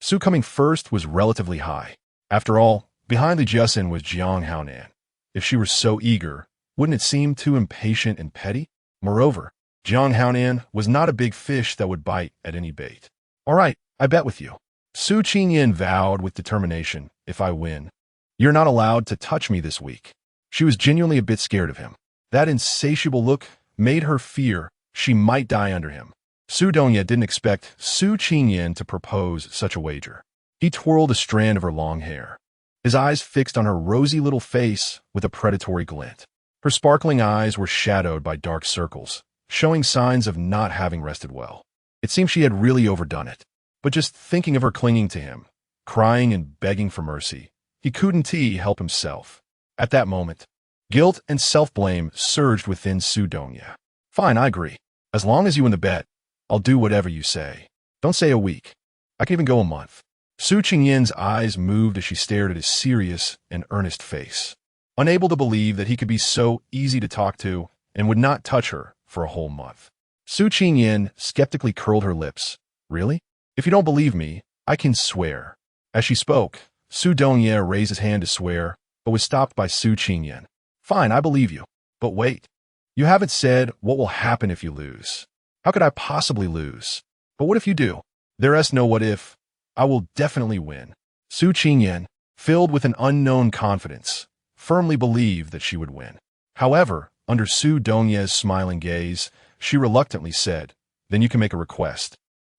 Su coming first was relatively high. After all, behind Li Jiasin was Jiang Haonan. If she were so eager, wouldn't it seem too impatient and petty? Moreover, Jiang Haonan was not a big fish that would bite at any bait. "All right, I bet with you." Su Qingyan vowed with determination, "If I win, you're not allowed to touch me this week." She was genuinely a bit scared of him. That insatiable look made her fear she might die under him. Su Dongye didn't expect Su Qingyan to propose such a wager. He twirled a strand of her long hair, his eyes fixed on her rosy little face with a predatory glint. Her sparkling eyes were shadowed by dark circles, showing signs of not having rested well. It seemed she had really overdone it. But just thinking of her clinging to him, crying and begging for mercy, he couldn't help himself. At that moment, guilt and self-blame surged within Su Dongye. "Fine, I agree. As long as you win the bet, I'll do whatever you say. Don't say a week. I can even go a month." Su Qingyan's eyes moved as she stared at his serious and earnest face, unable to believe that he could be so easy to talk to and would not touch her for a whole month. Su Qingyan skeptically curled her lips. "Really? If you don't believe me, I can swear." As she spoke, Su Dongye raised his hand to swear, but was stopped by Su Qingyan. "Fine, I believe you. But wait. You haven't said what will happen if you lose. How could I possibly lose? But what if you do? There is no what if. I will definitely win." Su Qingyan, filled with an unknown confidence, firmly believed that she would win. However, under Su Dongye's smiling gaze, she reluctantly said, "Then you can make a request.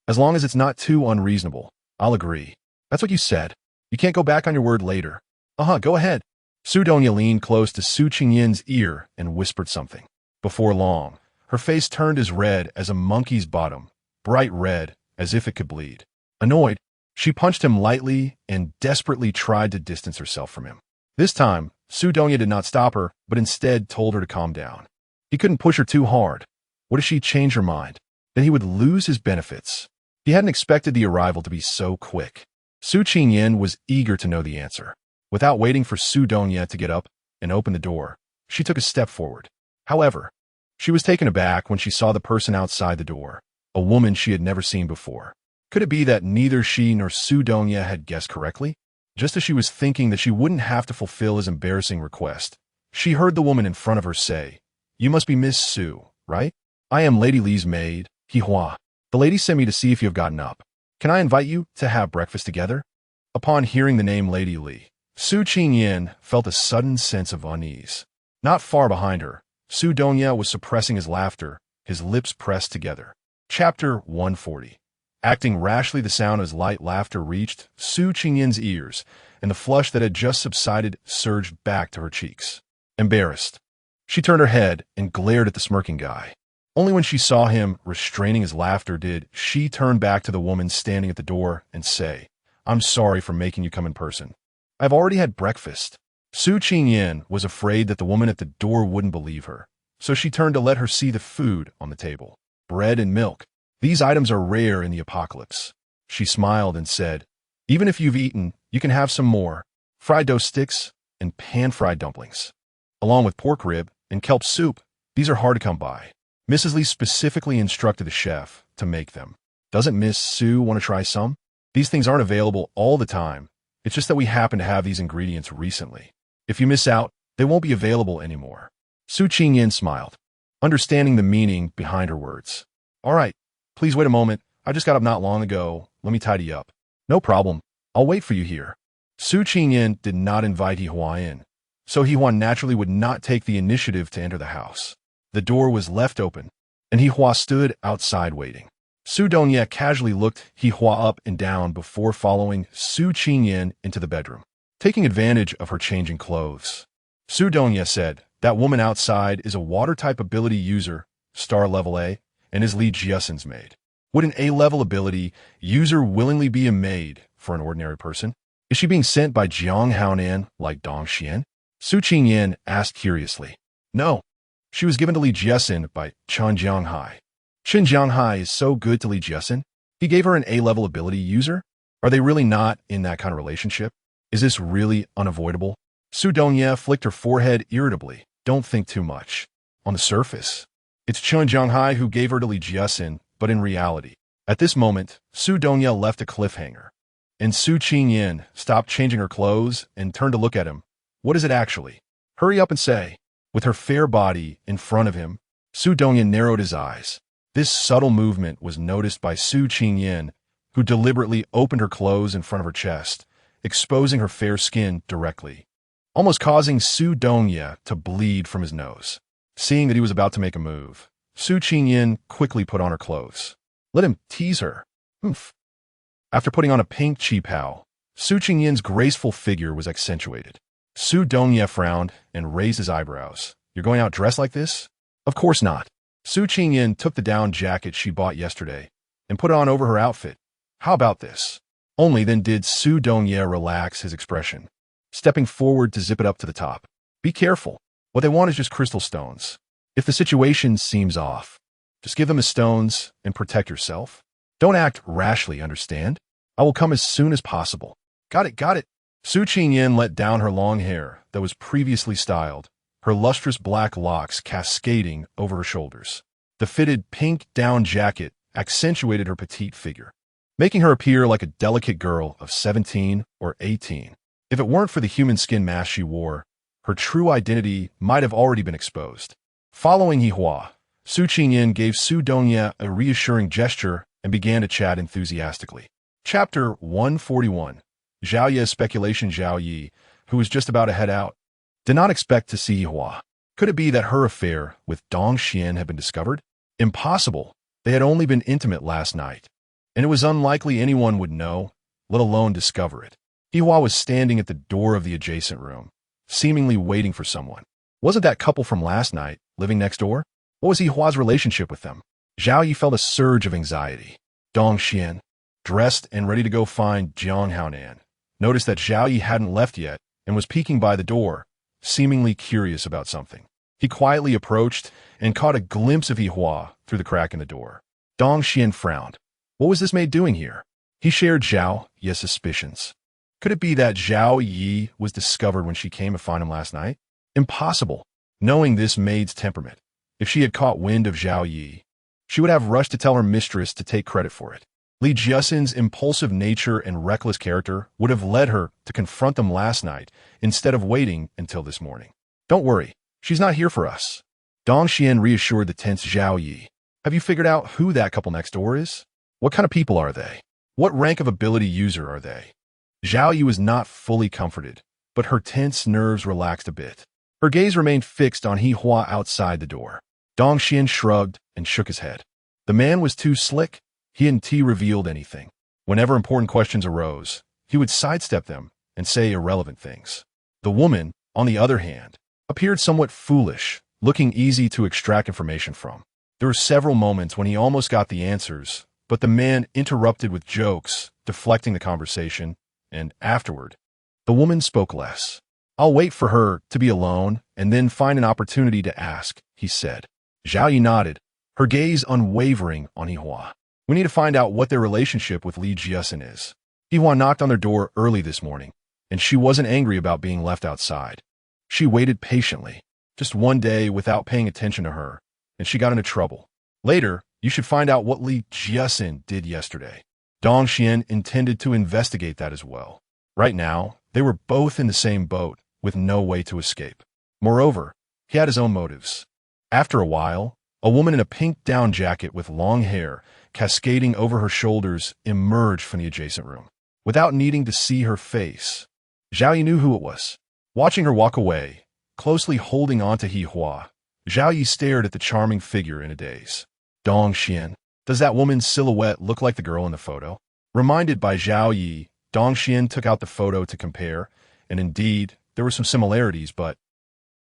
As long as it's not too unreasonable, I'll agree." "That's what you said. You can't go back on your word later." Go ahead." Su Dongye leaned close to Su Qingyan's ear and whispered something. Before long, Her face turned as red as a monkey's bottom, bright red, as if it could bleed. Annoyed, she punched him lightly and desperately tried to distance herself from him. This time, Su Dongye did not stop her, but instead told her to calm down. He couldn't push her too hard. What if she changed her mind? Then he would lose his benefits. He hadn't expected the arrival to be so quick. Su Qingyan was eager to know the answer. Without waiting for Su Dongye to get up and open the door, she took a step forward. However, she was taken aback when she saw the person outside the door, a woman she had never seen before. Could it be that neither she nor Su Dongye had guessed correctly? Just as she was thinking that she wouldn't have to fulfill his embarrassing request, she heard the woman in front of her say, "You must be Miss Su, right? I am Lady Li's maid, Hua. The lady sent me to see if you have gotten up. Can I invite you to have breakfast together?" Upon hearing the name Lady Li, Su Qingyan felt a sudden sense of unease. Not far behind her, Su Dongye was suppressing his laughter, his lips pressed together. Chapter 140. Acting rashly, the sound of his light laughter reached Su Qingyan's ears, and the flush that had just subsided surged back to her cheeks. Embarrassed, she turned her head and glared at the smirking guy. Only when she saw him restraining his laughter did she turn back to the woman standing at the door and say, "I'm sorry for making you come in person. I've already had breakfast." Su Qingyan was afraid that the woman at the door wouldn't believe her, so she turned to let her see the food on the table. Bread and milk. These items are rare in the apocalypse. She smiled and said, "Even if you've eaten, you can have some more. Fried dough sticks and pan-fried dumplings, along with pork rib and kelp soup. These are hard to come by. Mrs. Li specifically instructed the chef to make them. Doesn't Miss Su want to try some? These things aren't available all the time. It's just that we happen to have these ingredients recently. If you miss out, they won't be available anymore." Su Qingyan smiled, understanding the meaning behind her words. "All right, please wait a moment. I just got up not long ago. Let me tidy up." "No problem. I'll wait for you here." Su Qingyan did not invite Hua in, so Hua naturally would not take the initiative to enter the house. The door was left open, and Hua stood outside waiting. Su Dongye casually looked Hua up and down before following Su Qingyan into the bedroom. Taking advantage of her changing clothes, Su Dongye said, "That woman outside is a water-type ability user, star level A, and is Li Jiasen's maid. Would an A-level ability user willingly be a maid for an ordinary person? Is she being sent by Jiang Haonan like Dong Xian?" Su Qingyan asked curiously. "No. She was given to Li Jiasen by Chen Jianghai. Chen Jianghai is so good to Li Jiasen. He gave her an A-level ability user? Are they really not in that kind of relationship? Is this really unavoidable?" Su Dongye flicked her forehead irritably. "Don't think too much. On the surface, it's Chen Jianghai who gave her to Li Jiasen, but in reality." At this moment, Su Dongye left a cliffhanger, and Su Qingyan stopped changing her clothes and turned to look at him. "What is it actually? Hurry up and say." With her fair body in front of him, Su Dongye narrowed his eyes. This subtle movement was noticed by Su Qingyan, who deliberately opened her clothes in front of her chest, exposing her fair skin directly, almost causing Su Dongye to bleed from his nose. Seeing that he was about to make a move, Su Qingyan quickly put on her clothes. Let him tease her. Humph. After putting on a pink qipao, Su Qingyan's graceful figure was accentuated. Su Dongye frowned and raised his eyebrows. "You're going out dressed like this?" "Of course not." Su Qingyan took the down jacket she bought yesterday and put it on over her outfit. "How about this?" Only then did Su Dongye relax his expression, stepping forward to zip it up to the top. "Be careful. What they want is just crystal stones. If the situation seems off, just give them the stones and protect yourself. Don't act rashly, understand? I will come as soon as possible." "Got it, got it." Su Qingyan let down her long hair that was previously styled, her lustrous black locks cascading over her shoulders. The fitted pink down jacket accentuated her petite figure, making her appear like a delicate girl of 17 or 18. If it weren't for the human skin mask she wore, her true identity might have already been exposed. Following Hua, Su Qingyan gave Su Dongye a reassuring gesture and began to chat enthusiastically. Chapter 141. Zhao Ye's speculation. Zhao Yi, who was just about to head out, did not expect to see Hua. Could it be that her affair with Dong Xian had been discovered? Impossible. They had only been intimate last night, and it was unlikely anyone would know, let alone discover it. Hua was standing at the door of the adjacent room, seemingly waiting for someone. Wasn't that couple from last night living next door? What was Yihua's relationship with them? Zhao Yi felt a surge of anxiety. Dong Xian, dressed and ready to go find Jiang Haonan, noticed that Zhao Yi hadn't left yet and was peeking by the door, seemingly curious about something. He quietly approached and caught a glimpse of Yihua through the crack in the door. Dong Xian frowned. What was this maid doing here? He shared Zhao Yi's suspicions. Could it be that Zhao Yi was discovered when she came to find him last night? Impossible. Knowing this maid's temperament, if she had caught wind of Zhao Yi, she would have rushed to tell her mistress to take credit for it. Li Jiaxin's impulsive nature and reckless character would have led her to confront them last night instead of waiting until this morning. Don't worry, she's not here for us. Dong Xian reassured the tense Zhao Yi. Have you figured out who that couple next door is? What kind of people are they? What rank of ability user are they? Zhao Yi was not fully comforted, but her tense nerves relaxed a bit. Her gaze remained fixed on Yihua outside the door. Dong Xian shrugged and shook his head. The man was too slick. He hadn't revealed anything. Whenever important questions arose, he would sidestep them and say irrelevant things. The woman, on the other hand, appeared somewhat foolish, looking easy to extract information from. There were several moments when he almost got the answers, but the man interrupted with jokes, deflecting the conversation, and afterward, the woman spoke less. I'll wait for her to be alone and then find an opportunity to ask, he said. Zhao Yi nodded, her gaze unwavering on Yihua. We need to find out what their relationship with Li Jiaxin is. Yihua knocked on their door early this morning, and she wasn't angry about being left outside. She waited patiently, just one day without paying attention to her, and she got into trouble. Later, you should find out what Li Jiaxin did yesterday. Dong Xian intended to investigate that as well. Right now, they were both in the same boat, with no way to escape. Moreover, he had his own motives. After a while, a woman in a pink down jacket with long hair, cascading over her shoulders, emerged from the adjacent room. Without needing to see her face, Zhao Yi knew who it was. Watching her walk away, closely holding onto Yihua, Zhao Yi stared at the charming figure in a daze. Dong Xian, does that woman's silhouette look like the girl in the photo? Reminded by Zhao Yi, Dong Xian took out the photo to compare, and indeed, there were some similarities, but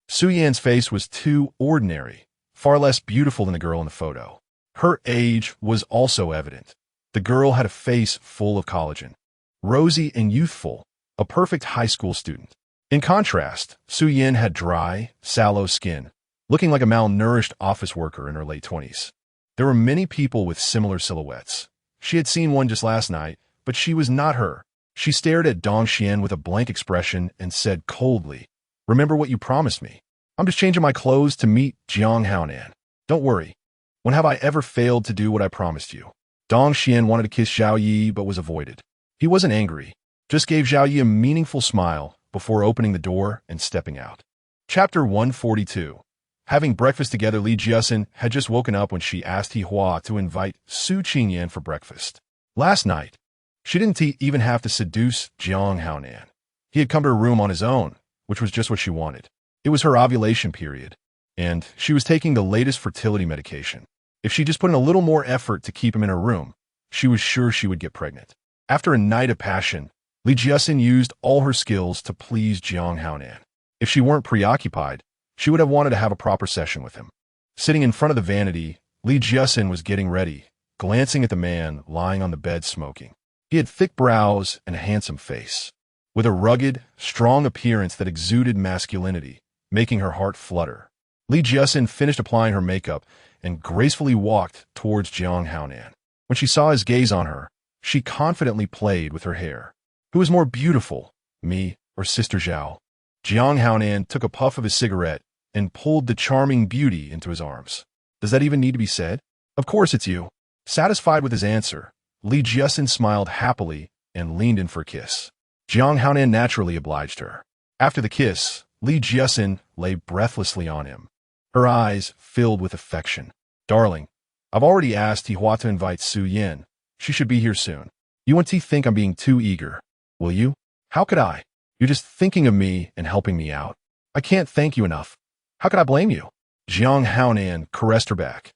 Su Yan's face was too ordinary, far less beautiful than the girl in the photo. Her age was also evident. The girl had a face full of collagen, rosy and youthful, a perfect high school student. In contrast, Su Yan had dry, sallow skin, looking like a malnourished office worker in her late 20s. There were many people with similar silhouettes. She had seen one just last night, but she was not her. She stared at Dong Xian with a blank expression and said coldly, "Remember what you promised me. I'm just changing my clothes to meet Jiang Haonan. Don't worry. When have I ever failed to do what I promised you?" Dong Xian wanted to kiss Zhao Yi but was avoided. He wasn't angry, just gave Zhao Yi a meaningful smile before opening the door and stepping out. Chapter 142. Having breakfast together, Li Jiaxin had just woken up when she asked Yihua to invite Su Qingyan for breakfast. Last night, she didn't even have to seduce Jiang Haonan. He had come to her room on his own, which was just what she wanted. It was her ovulation period, and she was taking the latest fertility medication. If she just put in a little more effort to keep him in her room, she was sure she would get pregnant. After a night of passion, Li Jiaxin used all her skills to please Jiang Haonan. If she weren't preoccupied, she would have wanted to have a proper session with him. Sitting in front of the vanity, Li Jiaxin was getting ready, glancing at the man lying on the bed smoking. He had thick brows and a handsome face, with a rugged, strong appearance that exuded masculinity, making her heart flutter. Li Jiaxin finished applying her makeup and gracefully walked towards Jiang Haonan. When she saw his gaze on her, she confidently played with her hair. Who is more beautiful, me or Sister Zhao? Jiang Haonan took a puff of his cigarette and pulled the charming beauty into his arms. Does that even need to be said? Of course it's you. Satisfied with his answer, Li Jiaxin smiled happily and leaned in for a kiss. Jiang Haonan naturally obliged her. After the kiss, Li Jiaxin lay breathlessly on him, her eyes filled with affection. Darling, I've already asked Yihua to invite Su Yan. She should be here soon. You won't think I'm being too eager, will you? How could I? You're just thinking of me and helping me out. I can't thank you enough. How could I blame you? Jiang Haonan caressed her back,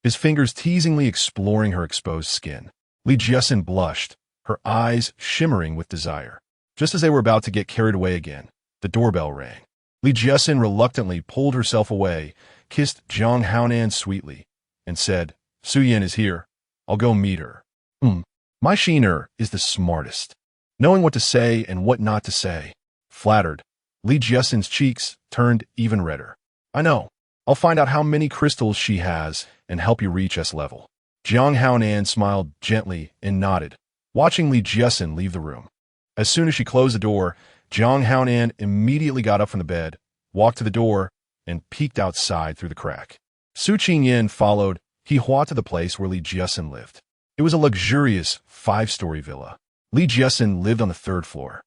his fingers teasingly exploring her exposed skin. Li Jiaxin blushed, her eyes shimmering with desire. Just as they were about to get carried away again, the doorbell rang. Li Jiaxin reluctantly pulled herself away kissed Jiang Haonan sweetly, and said, Su Yin is here. I'll go meet her. My Shiner is the smartest, knowing what to say and what not to say. Flattered, Li Jiesen's cheeks turned even redder. I know. I'll find out how many crystals she has and help you reach S level. Jiang Haonan smiled gently and nodded, watching Li Jiesen leave the room. As soon as she closed the door, Jiang Haonan immediately got up from the bed, walked to the door, and peeked outside through the crack. Su Qingyan followed Hihua to the place where Li Jiesen lived. It was a luxurious 5-story villa. Li Jiesen lived on the 3rd floor.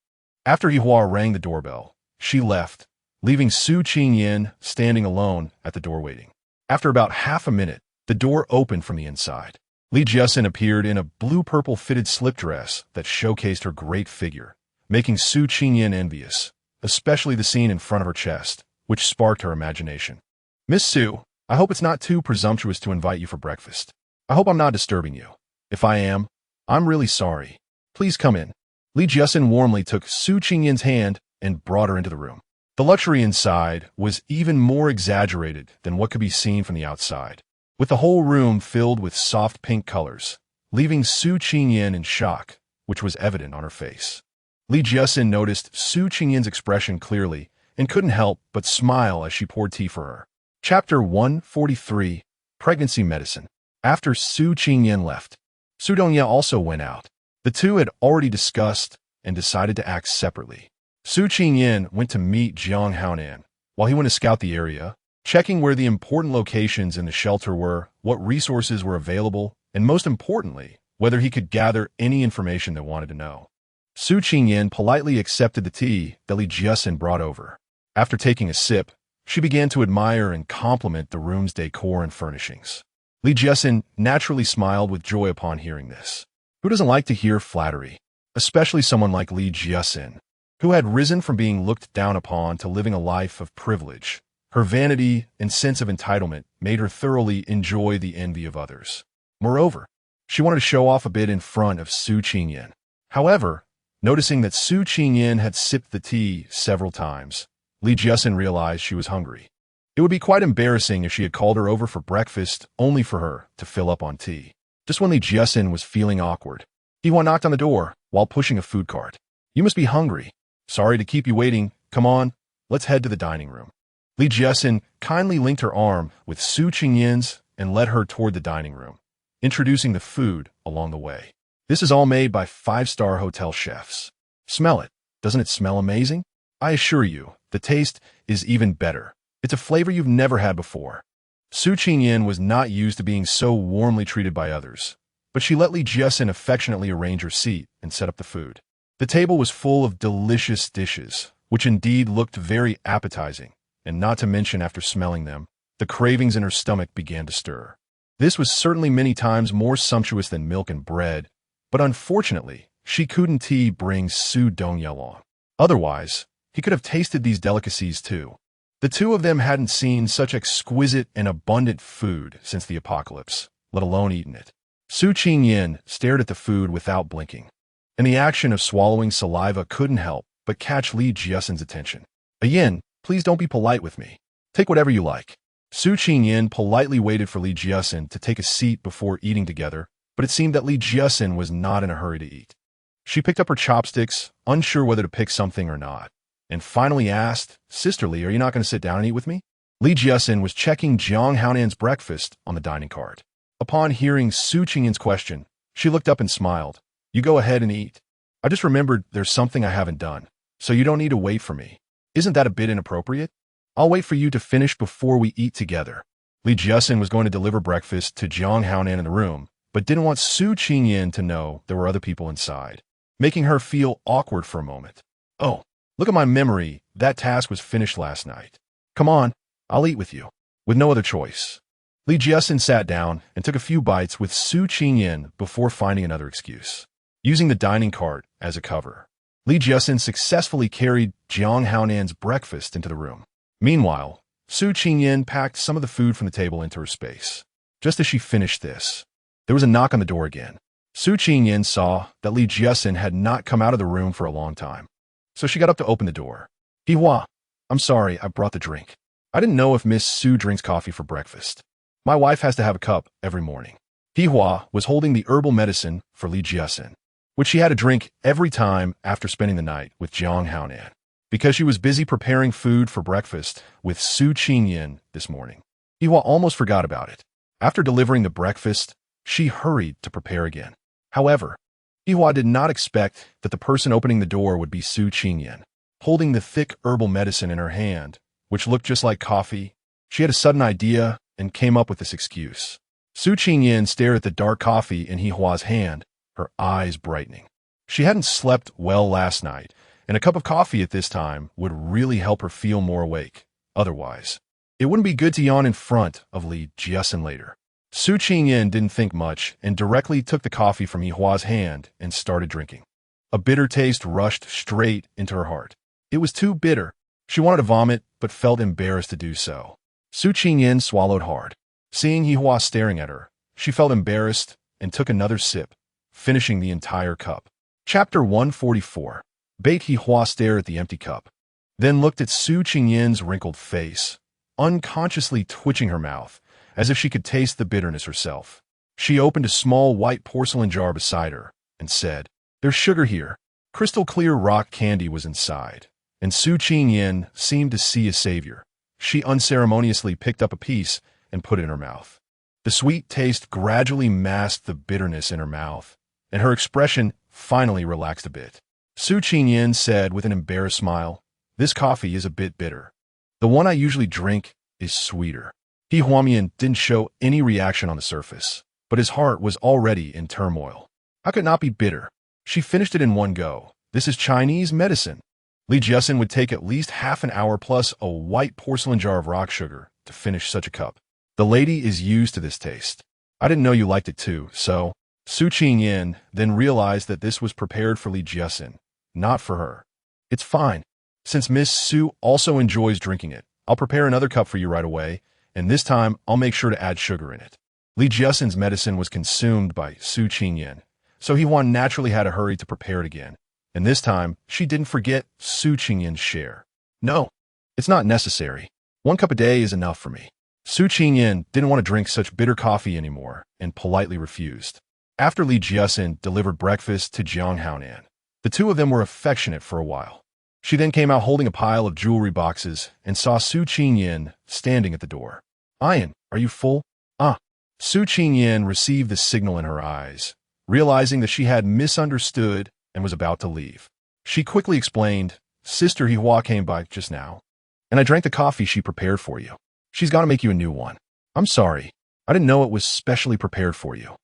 After Hihua rang the doorbell, she left, leaving Su Qingyan standing alone at the door waiting. After about half a minute, the door opened from the inside. Li Jiesen appeared in a blue-purple fitted slip dress that showcased her great figure, making Su Qingyan envious, especially the scene in front of her chest, which sparked her imagination. Miss Su, I hope it's not too presumptuous to invite you for breakfast. I hope I'm not disturbing you. If I am, I'm really sorry. Please come in. Li Jiesen warmly took Su Qingyan's hand and brought her into the room. The luxury inside was even more exaggerated than what could be seen from the outside, with the whole room filled with soft pink colors, leaving Su Qingyan in shock, which was evident on her face. Li Jiesen noticed Su Qingyan's expression clearly and couldn't help but smile as she poured tea for her. Chapter 143, Pregnancy Medicine. After Su Qingyan left, Su Dongye also went out. The two had already discussed and decided to act separately. Su Qingyan went to meet Jiang Haonan, while he went to scout the area, checking where the important locations in the shelter were, what resources were available, and most importantly, whether he could gather any information they wanted to know. Su Qingyan politely accepted the tea that Li Jiesen brought over. After taking a sip, she began to admire and compliment the room's decor and furnishings. Li Jiesen naturally smiled with joy upon hearing this. Who doesn't like to hear flattery, especially someone like Li Jiesen, who had risen from being looked down upon to living a life of privilege? Her vanity and sense of entitlement made her thoroughly enjoy the envy of others. Moreover, she wanted to show off a bit in front of Su Qingyan. However, noticing that Su Qingyan had sipped the tea several times, Li Jiesen realized she was hungry. It would be quite embarrassing if she had called her over for breakfast only for her to fill up on tea. Just when Li Jiesen was feeling awkward, Hihua knocked on the door while pushing a food cart. You must be hungry. Sorry to keep you waiting. Come on, let's head to the dining room. Li Jiesen kindly linked her arm with Su Qingyan's and led her toward the dining room, introducing the food along the way. This is all made by 5-star hotel chefs. Smell it. Doesn't it smell amazing? I assure you, the taste is even better. It's a flavor you've never had before. Su Qingyan was not used to being so warmly treated by others, but she let Li Jiesen affectionately arrange her seat and set up the food. The table was full of delicious dishes, which indeed looked very appetizing, and not to mention after smelling them, the cravings in her stomach began to stir. This was certainly many times more sumptuous than milk and bread, but unfortunately, she couldn't bring Su Dongye along. Otherwise, he could have tasted these delicacies too. The two of them hadn't seen such exquisite and abundant food since the apocalypse, let alone eaten it. Su Qingyan stared at the food without blinking, and the action of swallowing saliva couldn't help but catch Li Jiesen's attention. Yin, please don't be polite with me. Take whatever you like. Su Qingyan politely waited for Li Jiesen to take a seat before eating together, but it seemed that Li Jiesen was not in a hurry to eat. She picked up her chopsticks, unsure whether to pick something or not, and finally asked, Sisterly, are you not going to sit down and eat with me? Li Jiesen was checking Jiang Haonan's breakfast on the dining cart. Upon hearing Su Qingyan's question, she looked up and smiled. You go ahead and eat. I just remembered there's something I haven't done, so you don't need to wait for me. Isn't that a bit inappropriate? I'll wait for you to finish before we eat together. Li Jiesen was going to deliver breakfast to Jiang Haonan in the room, but didn't want Su Qingyan to know there were other people inside, making her feel awkward for a moment. Oh, look at my memory. That task was finished last night. Come on, I'll eat with you. With no other choice. Li Jiesen sat down and took a few bites with Su Qingyan before finding another excuse. Using the dining cart as a cover, Li Jiesen successfully carried Jiang Haonan's breakfast into the room. Meanwhile, Su Qingyan packed some of the food from the table into her space. Just as she finished this, there was a knock on the door again. Su Qingyan saw that Li Jiesen had not come out of the room for a long time, so she got up to open the door. Hihua, I'm sorry, I brought the drink. I didn't know if Miss Su drinks coffee for breakfast. My wife has to have a cup every morning. Hihua was holding the herbal medicine for Li Jiasin, which she had to drink every time after spending the night with Jiang Haonan, because she was busy preparing food for breakfast with Su Qingyin this morning. Hihua almost forgot about it. After delivering the breakfast, she hurried to prepare again. However, Hihua did not expect that the person opening the door would be Su Qingyin, holding the thick herbal medicine in her hand, which looked just like coffee. She had a sudden idea and came up with this excuse. Su Qingyin stared at the dark coffee in Hihua's hand, her eyes brightening. She hadn't slept well last night, and a cup of coffee at this time would really help her feel more awake. Otherwise, it wouldn't be good to yawn in front of Li Jiasin later. Su Qingyin didn't think much and directly took the coffee from Hihua's hand and started drinking. A bitter taste rushed straight into her heart. It was too bitter. She wanted to vomit, but felt embarrassed to do so. Su Qingyin swallowed hard. Seeing Hihua staring at her, she felt embarrassed and took another sip, finishing the entire cup. Chapter 144. Bait Hihua stared at the empty cup, then looked at Su Qingyin's wrinkled face, unconsciously twitching her mouth, as if she could taste the bitterness herself. She opened a small white porcelain jar beside her and said, "There's sugar here." Crystal clear rock candy was inside, and Su Qingyin seemed to see a savior. She unceremoniously picked up a piece and put it in her mouth. The sweet taste gradually masked the bitterness in her mouth, and her expression finally relaxed a bit. Su Qingyin said with an embarrassed smile, "This coffee is a bit bitter. The one I usually drink is sweeter." Huamian didn't show any reaction on the surface, but his heart was already in turmoil. How could it not be bitter? She finished it in one go. This is Chinese medicine. Li Jiasin would take at least half an hour plus a white porcelain jar of rock sugar to finish such a cup. The lady is used to this taste. I didn't know you liked it too, so... Su Qingyin then realized that this was prepared for Li Jiasin, not for her. It's fine. Since Miss Su also enjoys drinking it, I'll prepare another cup for you right away, and this time I'll make sure to add sugar in it. Li Jiasin's medicine was consumed by Su Qingyin, so Hihua naturally had to hurry to prepare it again. And this time, she didn't forget Su Qingyin's share. "No, it's not necessary. 1 cup a day is enough for me." Su Qingyin didn't want to drink such bitter coffee anymore and politely refused. After Li Jiasin delivered breakfast to Jiang Haonan, the two of them were affectionate for a while. She then came out holding a pile of jewelry boxes and saw Su Qingyin standing at the door. "Ian, are you full?" "Ah." Su Qingyin received the signal in her eyes, realizing that she had misunderstood and was about to leave. She quickly explained, "Sister Hihua came by just now, and I drank the coffee she prepared for you. She's got to make you a new one." "I'm sorry. I didn't know it was specially prepared for you."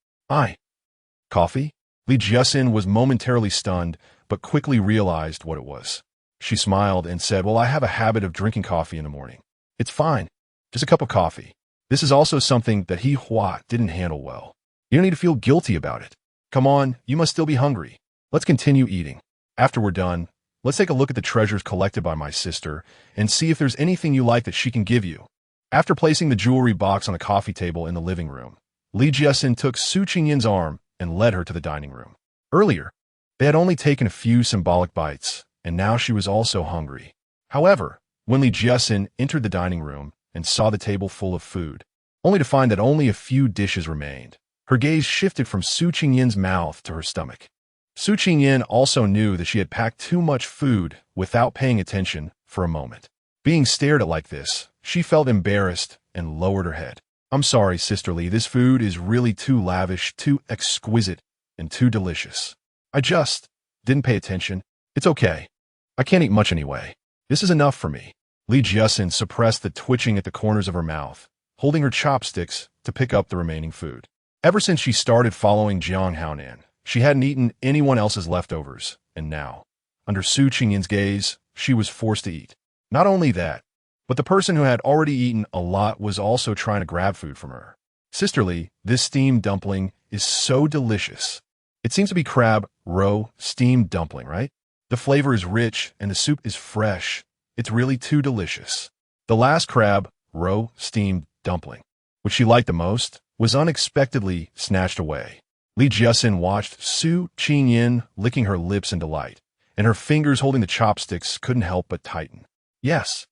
Coffee? Li Jiasin was momentarily stunned, but quickly realized what it was. She smiled and said, "Well, I have a habit of drinking coffee in the morning. It's fine. Just a cup of coffee." This is also something that Hihua didn't handle well. You don't need to feel guilty about it. Come on, you must still be hungry. Let's continue eating. After we're done, let's take a look at the treasures collected by my sister and see if there's anything you like that she can give you. After placing the jewelry box on the coffee table in the living room, Li Jiasin took Su Qingyin's arm and led her to the dining room. Earlier, they had only taken a few symbolic bites, and now she was also hungry. However, when Li Jiasin entered the dining room and saw the table full of food, only to find that only a few dishes remained, her gaze shifted from Su Qingyin's mouth to her stomach. Su Qingyin also knew that she had packed too much food without paying attention for a moment. Being stared at like this, she felt embarrassed and lowered her head. "I'm sorry, Sister Li, this food is really too lavish, too exquisite, and too delicious. I just didn't pay attention. It's okay. I can't eat much anyway. This is enough for me." Li Jiasin suppressed the twitching at the corners of her mouth, holding her chopsticks to pick up the remaining food. Ever since she started following Jiang Haonan, she hadn't eaten anyone else's leftovers, and now, under Su Qingyin's gaze, she was forced to eat. Not only that, but the person who had already eaten a lot was also trying to grab food from her. "Sister Li, this steamed dumpling is so delicious. It seems to be crab roe steamed dumpling, right? The flavor is rich and the soup is fresh. It's really too delicious." The last crab roe steamed dumpling, which she liked the most, was unexpectedly snatched away. Li Jiasin watched Su Qingyin licking her lips in delight, and her fingers holding the chopsticks couldn't help but tighten. "Yes,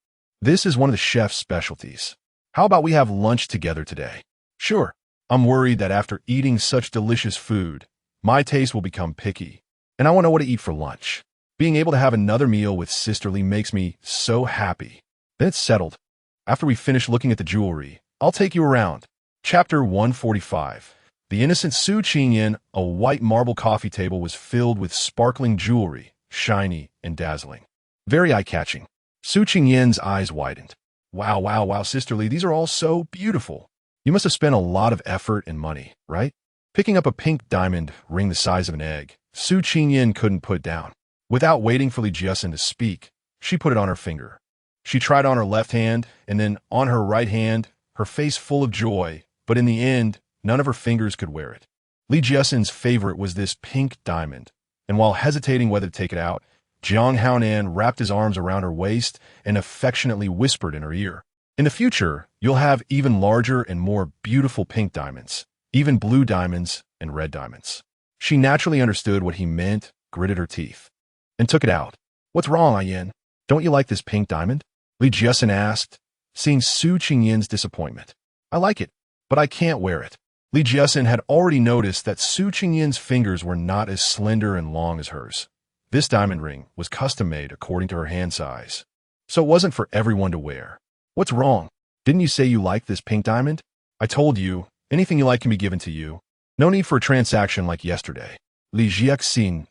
This is one of the chef's specialties. How about we have lunch together today? Sure. I'm worried that after eating such delicious food, my taste will become picky, and I want to know what to eat for lunch. Being able to have another meal with Sisterly makes me so happy. Then it's settled. After we finish looking at the jewelry, I'll take you around. Chapter 145. The innocent Su Qingyan, a white marble coffee table was filled with sparkling jewelry, shiny and dazzling. Very eye-catching. Su Qingyan's eyes widened. Wow, wow, wow, Sisterly, these are all so beautiful. You must have spent a lot of effort and money, right? Picking up a pink diamond ring the size of an egg, Su Qingyan couldn't put down. Without waiting for Li Jiasin to speak, she put it on her finger. She tried on her left hand, and then on her right hand, her face full of joy, but in the end, none of her fingers could wear it. Li Jiasin's favorite was this pink diamond, and while hesitating whether to take it out, Jiang Haonan wrapped his arms around her waist and affectionately whispered in her ear, "In the future, you'll have even larger and more beautiful pink diamonds, even blue diamonds and red diamonds." She naturally understood what he meant, gritted her teeth, and took it out. "What's wrong, Ayan? Don't you like this pink diamond?" Li Jiasin asked, seeing Su Qingyan's disappointment. "I like it, but I can't wear it." Li Jiasin had already noticed that Su Qingyan's fingers were not as slender and long as hers. This diamond ring was custom-made according to her hand size, so it wasn't for everyone to wear. "What's wrong? Didn't you say you liked this pink diamond?" "I told you, anything you like can be given to you. No need for a transaction like yesterday." Li Jiaxin.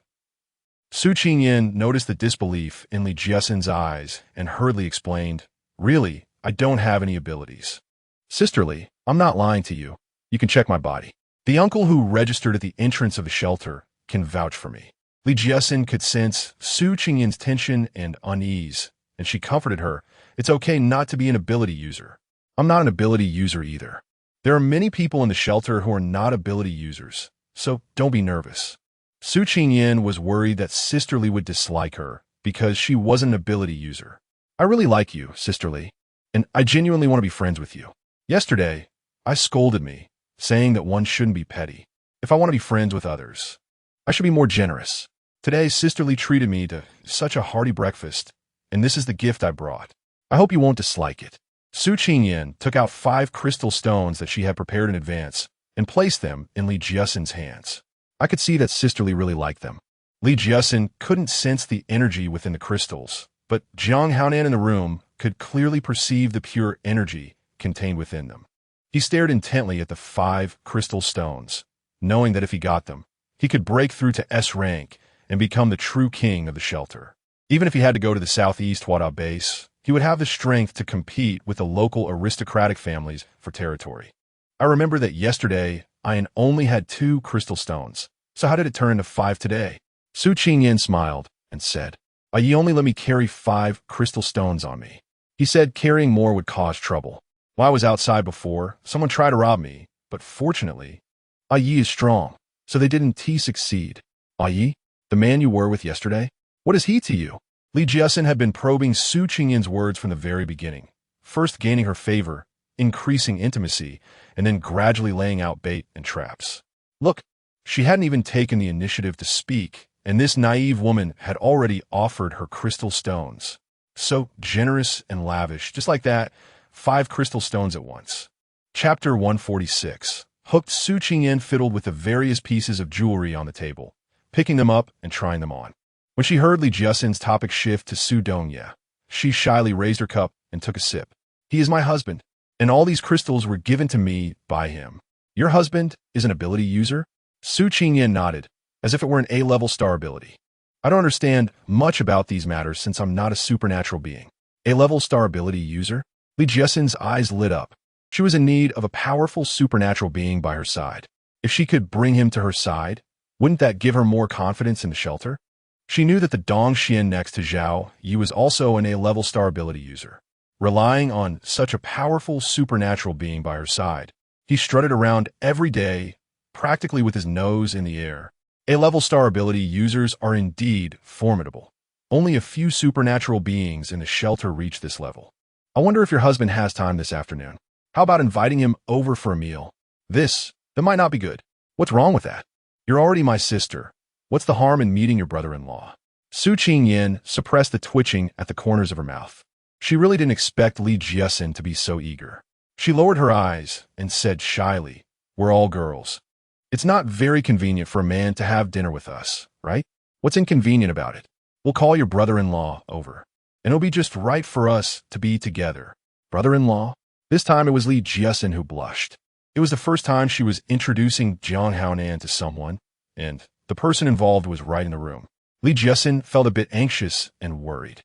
Su Qingyan noticed the disbelief in Li Jiasin's eyes and hurriedly explained, "Really, I don't have any abilities." "Sisterly, I'm not lying to you. You can check my body. The uncle who registered at the entrance of the shelter can vouch for me." Li Jiasin could sense Su Qingyan's tension and unease, and she comforted her. "It's okay not to be an ability user. I'm not an ability user either. There are many people in the shelter who are not ability users, so don't be nervous." Su Qingyan was worried that Sisterly would dislike her because she wasn't an ability user. "I really like you, Sisterly, and I genuinely want to be friends with you. Yesterday, I scolded me, saying that one shouldn't be petty. If I want to be friends with others, I should be more generous. Today, Sisterly treated me to such a hearty breakfast, and this is the gift I brought. I hope you won't dislike it." Su Qingyan took out 5 crystal stones that she had prepared in advance and placed them in Li Jiasin's hands. I could see that Sisterly really liked them. Li Jiasin couldn't sense the energy within the crystals, but Jiang Haonan in the room could clearly perceive the pure energy contained within them. He stared intently at the 5 crystal stones, knowing that if he got them, he could break through to S rank and become the true king of the shelter. Even if he had to go to the southeast Wada base, he would have the strength to compete with the local aristocratic families for territory. "I remember that yesterday, Ayan only had 2 crystal stones, so how did it turn into 5 today?" Su Qingyan smiled and said, "Ayi only let me carry 5 crystal stones on me. He said carrying more would cause trouble. While I was outside before, someone tried to rob me, but fortunately, Ayi is strong, so they didn't succeed." "Ayi, the man you were with yesterday? What is he to you?" Li Jiasin had been probing Su Qingyan's words from the very beginning, first gaining her favor, increasing intimacy, and then gradually laying out bait and traps. Look, she hadn't even taken the initiative to speak, and this naive woman had already offered her crystal stones. So generous and lavish, just like that, 5 crystal stones at once. Chapter 146. Hooked Su Qingyan fiddled with the various pieces of jewelry on the table, picking them up and trying them on. When she heard Li Jiasin's topic shift to Su Dongye, she shyly raised her cup and took a sip. "He is my husband, and all these crystals were given to me by him." "Your husband is an ability user?" Su Qingyan nodded, as if it were an A-level star ability. "I don't understand much about these matters since I'm not a supernatural being." "A-level star ability user?" Li Jiasin's eyes lit up. She was in need of a powerful supernatural being by her side. If she could bring him to her side, wouldn't that give her more confidence in the shelter? She knew that the Dong Xian next to Zhao Yi was also an A-level star ability user. Relying on such a powerful supernatural being by her side, he strutted around every day, practically with his nose in the air. A-level star ability users are indeed formidable. Only a few supernatural beings in the shelter reach this level. "I wonder if your husband has time this afternoon. How about inviting him over for a meal?" That might not be good." "What's wrong with that? You're already my sister. What's the harm in meeting your brother-in-law?" Su Qingyan suppressed the twitching at the corners of her mouth. She really didn't expect Li Jiesin to be so eager. She lowered her eyes and said shyly, "We're all girls. It's not very convenient for a man to have dinner with us, right? What's inconvenient about it? We'll call your brother-in-law over, and it'll be just right for us to be together." Brother-in-law? This time it was Li Jiesin who blushed. It was the first time she was introducing Jiang Haonan to someone, and the person involved was right in the room. Li Jiesin felt a bit anxious and worried.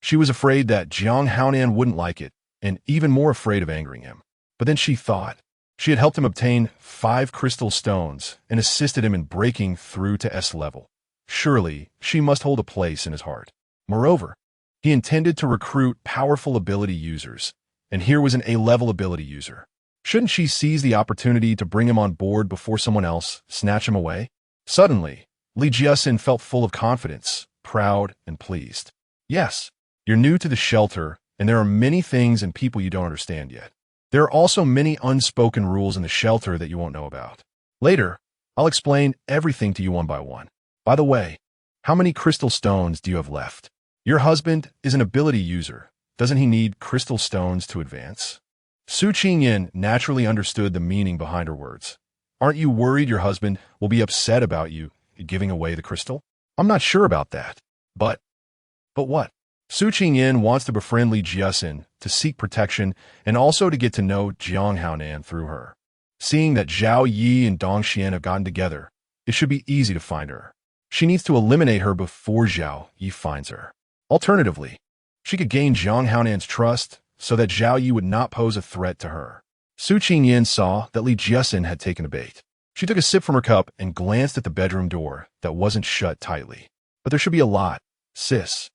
She was afraid that Jiang Haonan wouldn't like it, and even more afraid of angering him. But then she thought, she had helped him obtain 5 crystal stones and assisted him in breaking through to S level. Surely, she must hold a place in his heart. Moreover, he intended to recruit powerful ability users, and here was an A-level ability user. Shouldn't she seize the opportunity to bring him on board before someone else snatch him away? Suddenly, Li Jiesin felt full of confidence, proud, and pleased. Yes, you're new to the shelter, and there are many things and people you don't understand yet. There are also many unspoken rules in the shelter that you won't know about. Later, I'll explain everything to you one by one. By the way, how many crystal stones do you have left? Your husband is an ability user. Doesn't he need crystal stones to advance? Su Qingyan naturally understood the meaning behind her words. Aren't you worried your husband will be upset about you giving away the crystal? I'm not sure about that. But what? Su Qingyan wants to befriend Li Jiesin, to seek protection, and also to get to know Jiang Haonan through her. Seeing that Zhao Yi and Dong Xian have gotten together, it should be easy to find her. She needs to eliminate her before Zhao Yi finds her. Alternatively, she could gain Jiang Haonan's trust so that Zhao Yi would not pose a threat to her. Su Qingyan saw that Li Jiesin had taken a bait. She took a sip from her cup and glanced at the bedroom door that wasn't shut tightly. But there should be a lot, sis.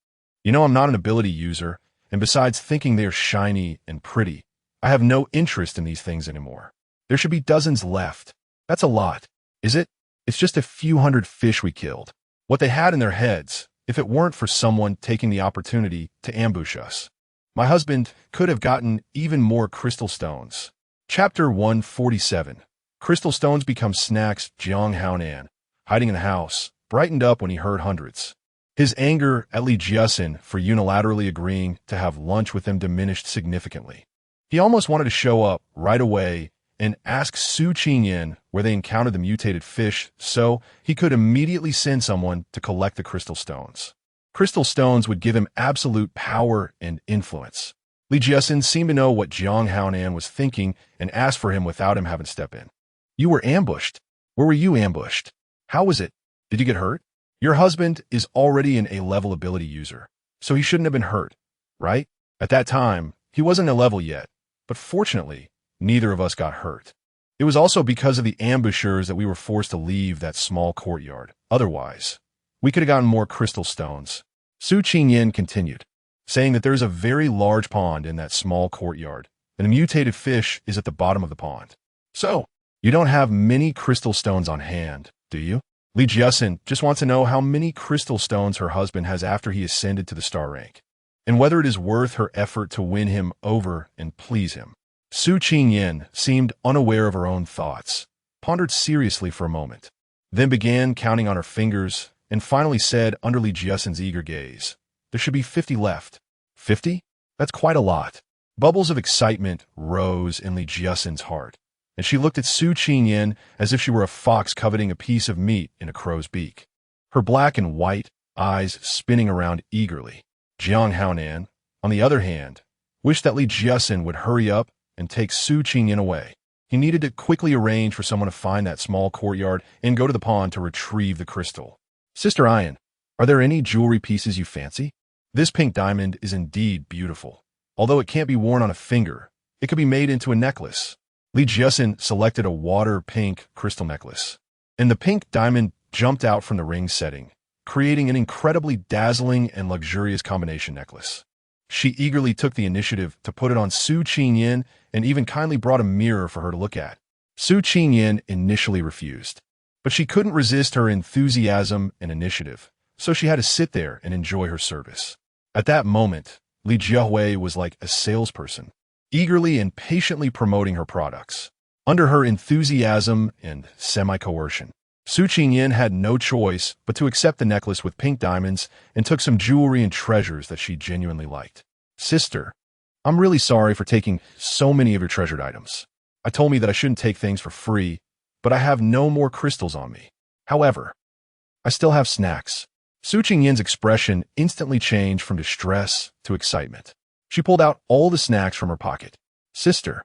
You know I'm not an ability user, and besides thinking they are shiny and pretty, I have no interest in these things anymore. There should be dozens left. That's a lot, is it? It's just a few hundred fish we killed. What they had in their heads, if it weren't for someone taking the opportunity to ambush us. My husband could have gotten even more crystal stones. Chapter 147. Crystal stones become snacks. Jiang Haonan, hiding in the house, brightened up when he heard hundreds. His anger at Li Jiesin for unilaterally agreeing to have lunch with him diminished significantly. He almost wanted to show up right away and ask Su Qingyan where they encountered the mutated fish so he could immediately send someone to collect the crystal stones. Crystal stones would give him absolute power and influence. Li Jiesin seemed to know what Jiang Haonan was thinking and asked for him without him having to step in. You were ambushed. Where were you ambushed? How was it? Did you get hurt? Your husband is already an A-level ability user, so he shouldn't have been hurt, right? At that time, he wasn't a level yet, but fortunately, neither of us got hurt. It was also because of the ambushers that we were forced to leave that small courtyard. Otherwise, we could have gotten more crystal stones. Su Qingyan continued, saying that there is a very large pond in that small courtyard, and a mutated fish is at the bottom of the pond. So, you don't have many crystal stones on hand, do you? Li Jiesin just wants to know how many crystal stones her husband has after he ascended to the star rank, and whether it is worth her effort to win him over and please him. Su Qingyan seemed unaware of her own thoughts, pondered seriously for a moment, then began counting on her fingers, and finally said under Li Jiesin's eager gaze, there should be 50 left. 50? That's quite a lot. Bubbles of excitement rose in Li Jiesin's heart, and she looked at Su Qingyan as if she were a fox coveting a piece of meat in a crow's beak, her black and white eyes spinning around eagerly. Jiang Haonan, on the other hand, wished that Li Jiesin would hurry up and take Su Qingyan away. He needed to quickly arrange for someone to find that small courtyard and go to the pond to retrieve the crystal. Sister Ayan, are there any jewelry pieces you fancy? This pink diamond is indeed beautiful. Although it can't be worn on a finger, it could be made into a necklace. Li Jiesin selected a water pink crystal necklace, and the pink diamond jumped out from the ring setting, creating an incredibly dazzling and luxurious combination necklace. She eagerly took the initiative to put it on Su Qingyan and even kindly brought a mirror for her to look at. Su Qingyan initially refused, but she couldn't resist her enthusiasm and initiative, so she had to sit there and enjoy her service. At that moment, Li Jiahui was like a salesperson, eagerly and patiently promoting her products. Under her enthusiasm and semi-coercion, Su Qingyan had no choice but to accept the necklace with pink diamonds and took some jewelry and treasures that she genuinely liked. Sister, I'm really sorry for taking so many of your treasured items. I told me that I shouldn't take things for free, but I have no more crystals on me. However, I still have snacks. Su Qingyin's expression instantly changed from distress to excitement. She pulled out all the snacks from her pocket. Sister,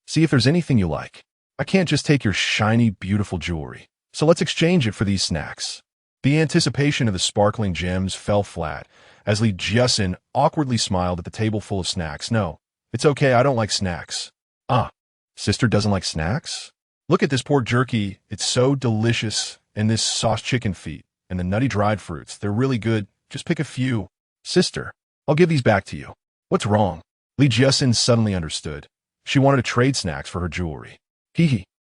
see if there's anything you like. I can't just take your shiny, beautiful jewelry, so let's exchange it for these snacks. The anticipation of the sparkling gems fell flat as Li Jiasin awkwardly smiled at the table full of snacks. No, it's okay, I don't like snacks. Ah, sister doesn't like snacks? Look at this pork jerky, it's so delicious, and this sauce chicken feet, and the nutty dried fruits, they're really good, just pick a few. Sister, I'll give these back to you. What's wrong? Li Jiasin suddenly understood. She wanted to trade snacks for her jewelry. Hee hee.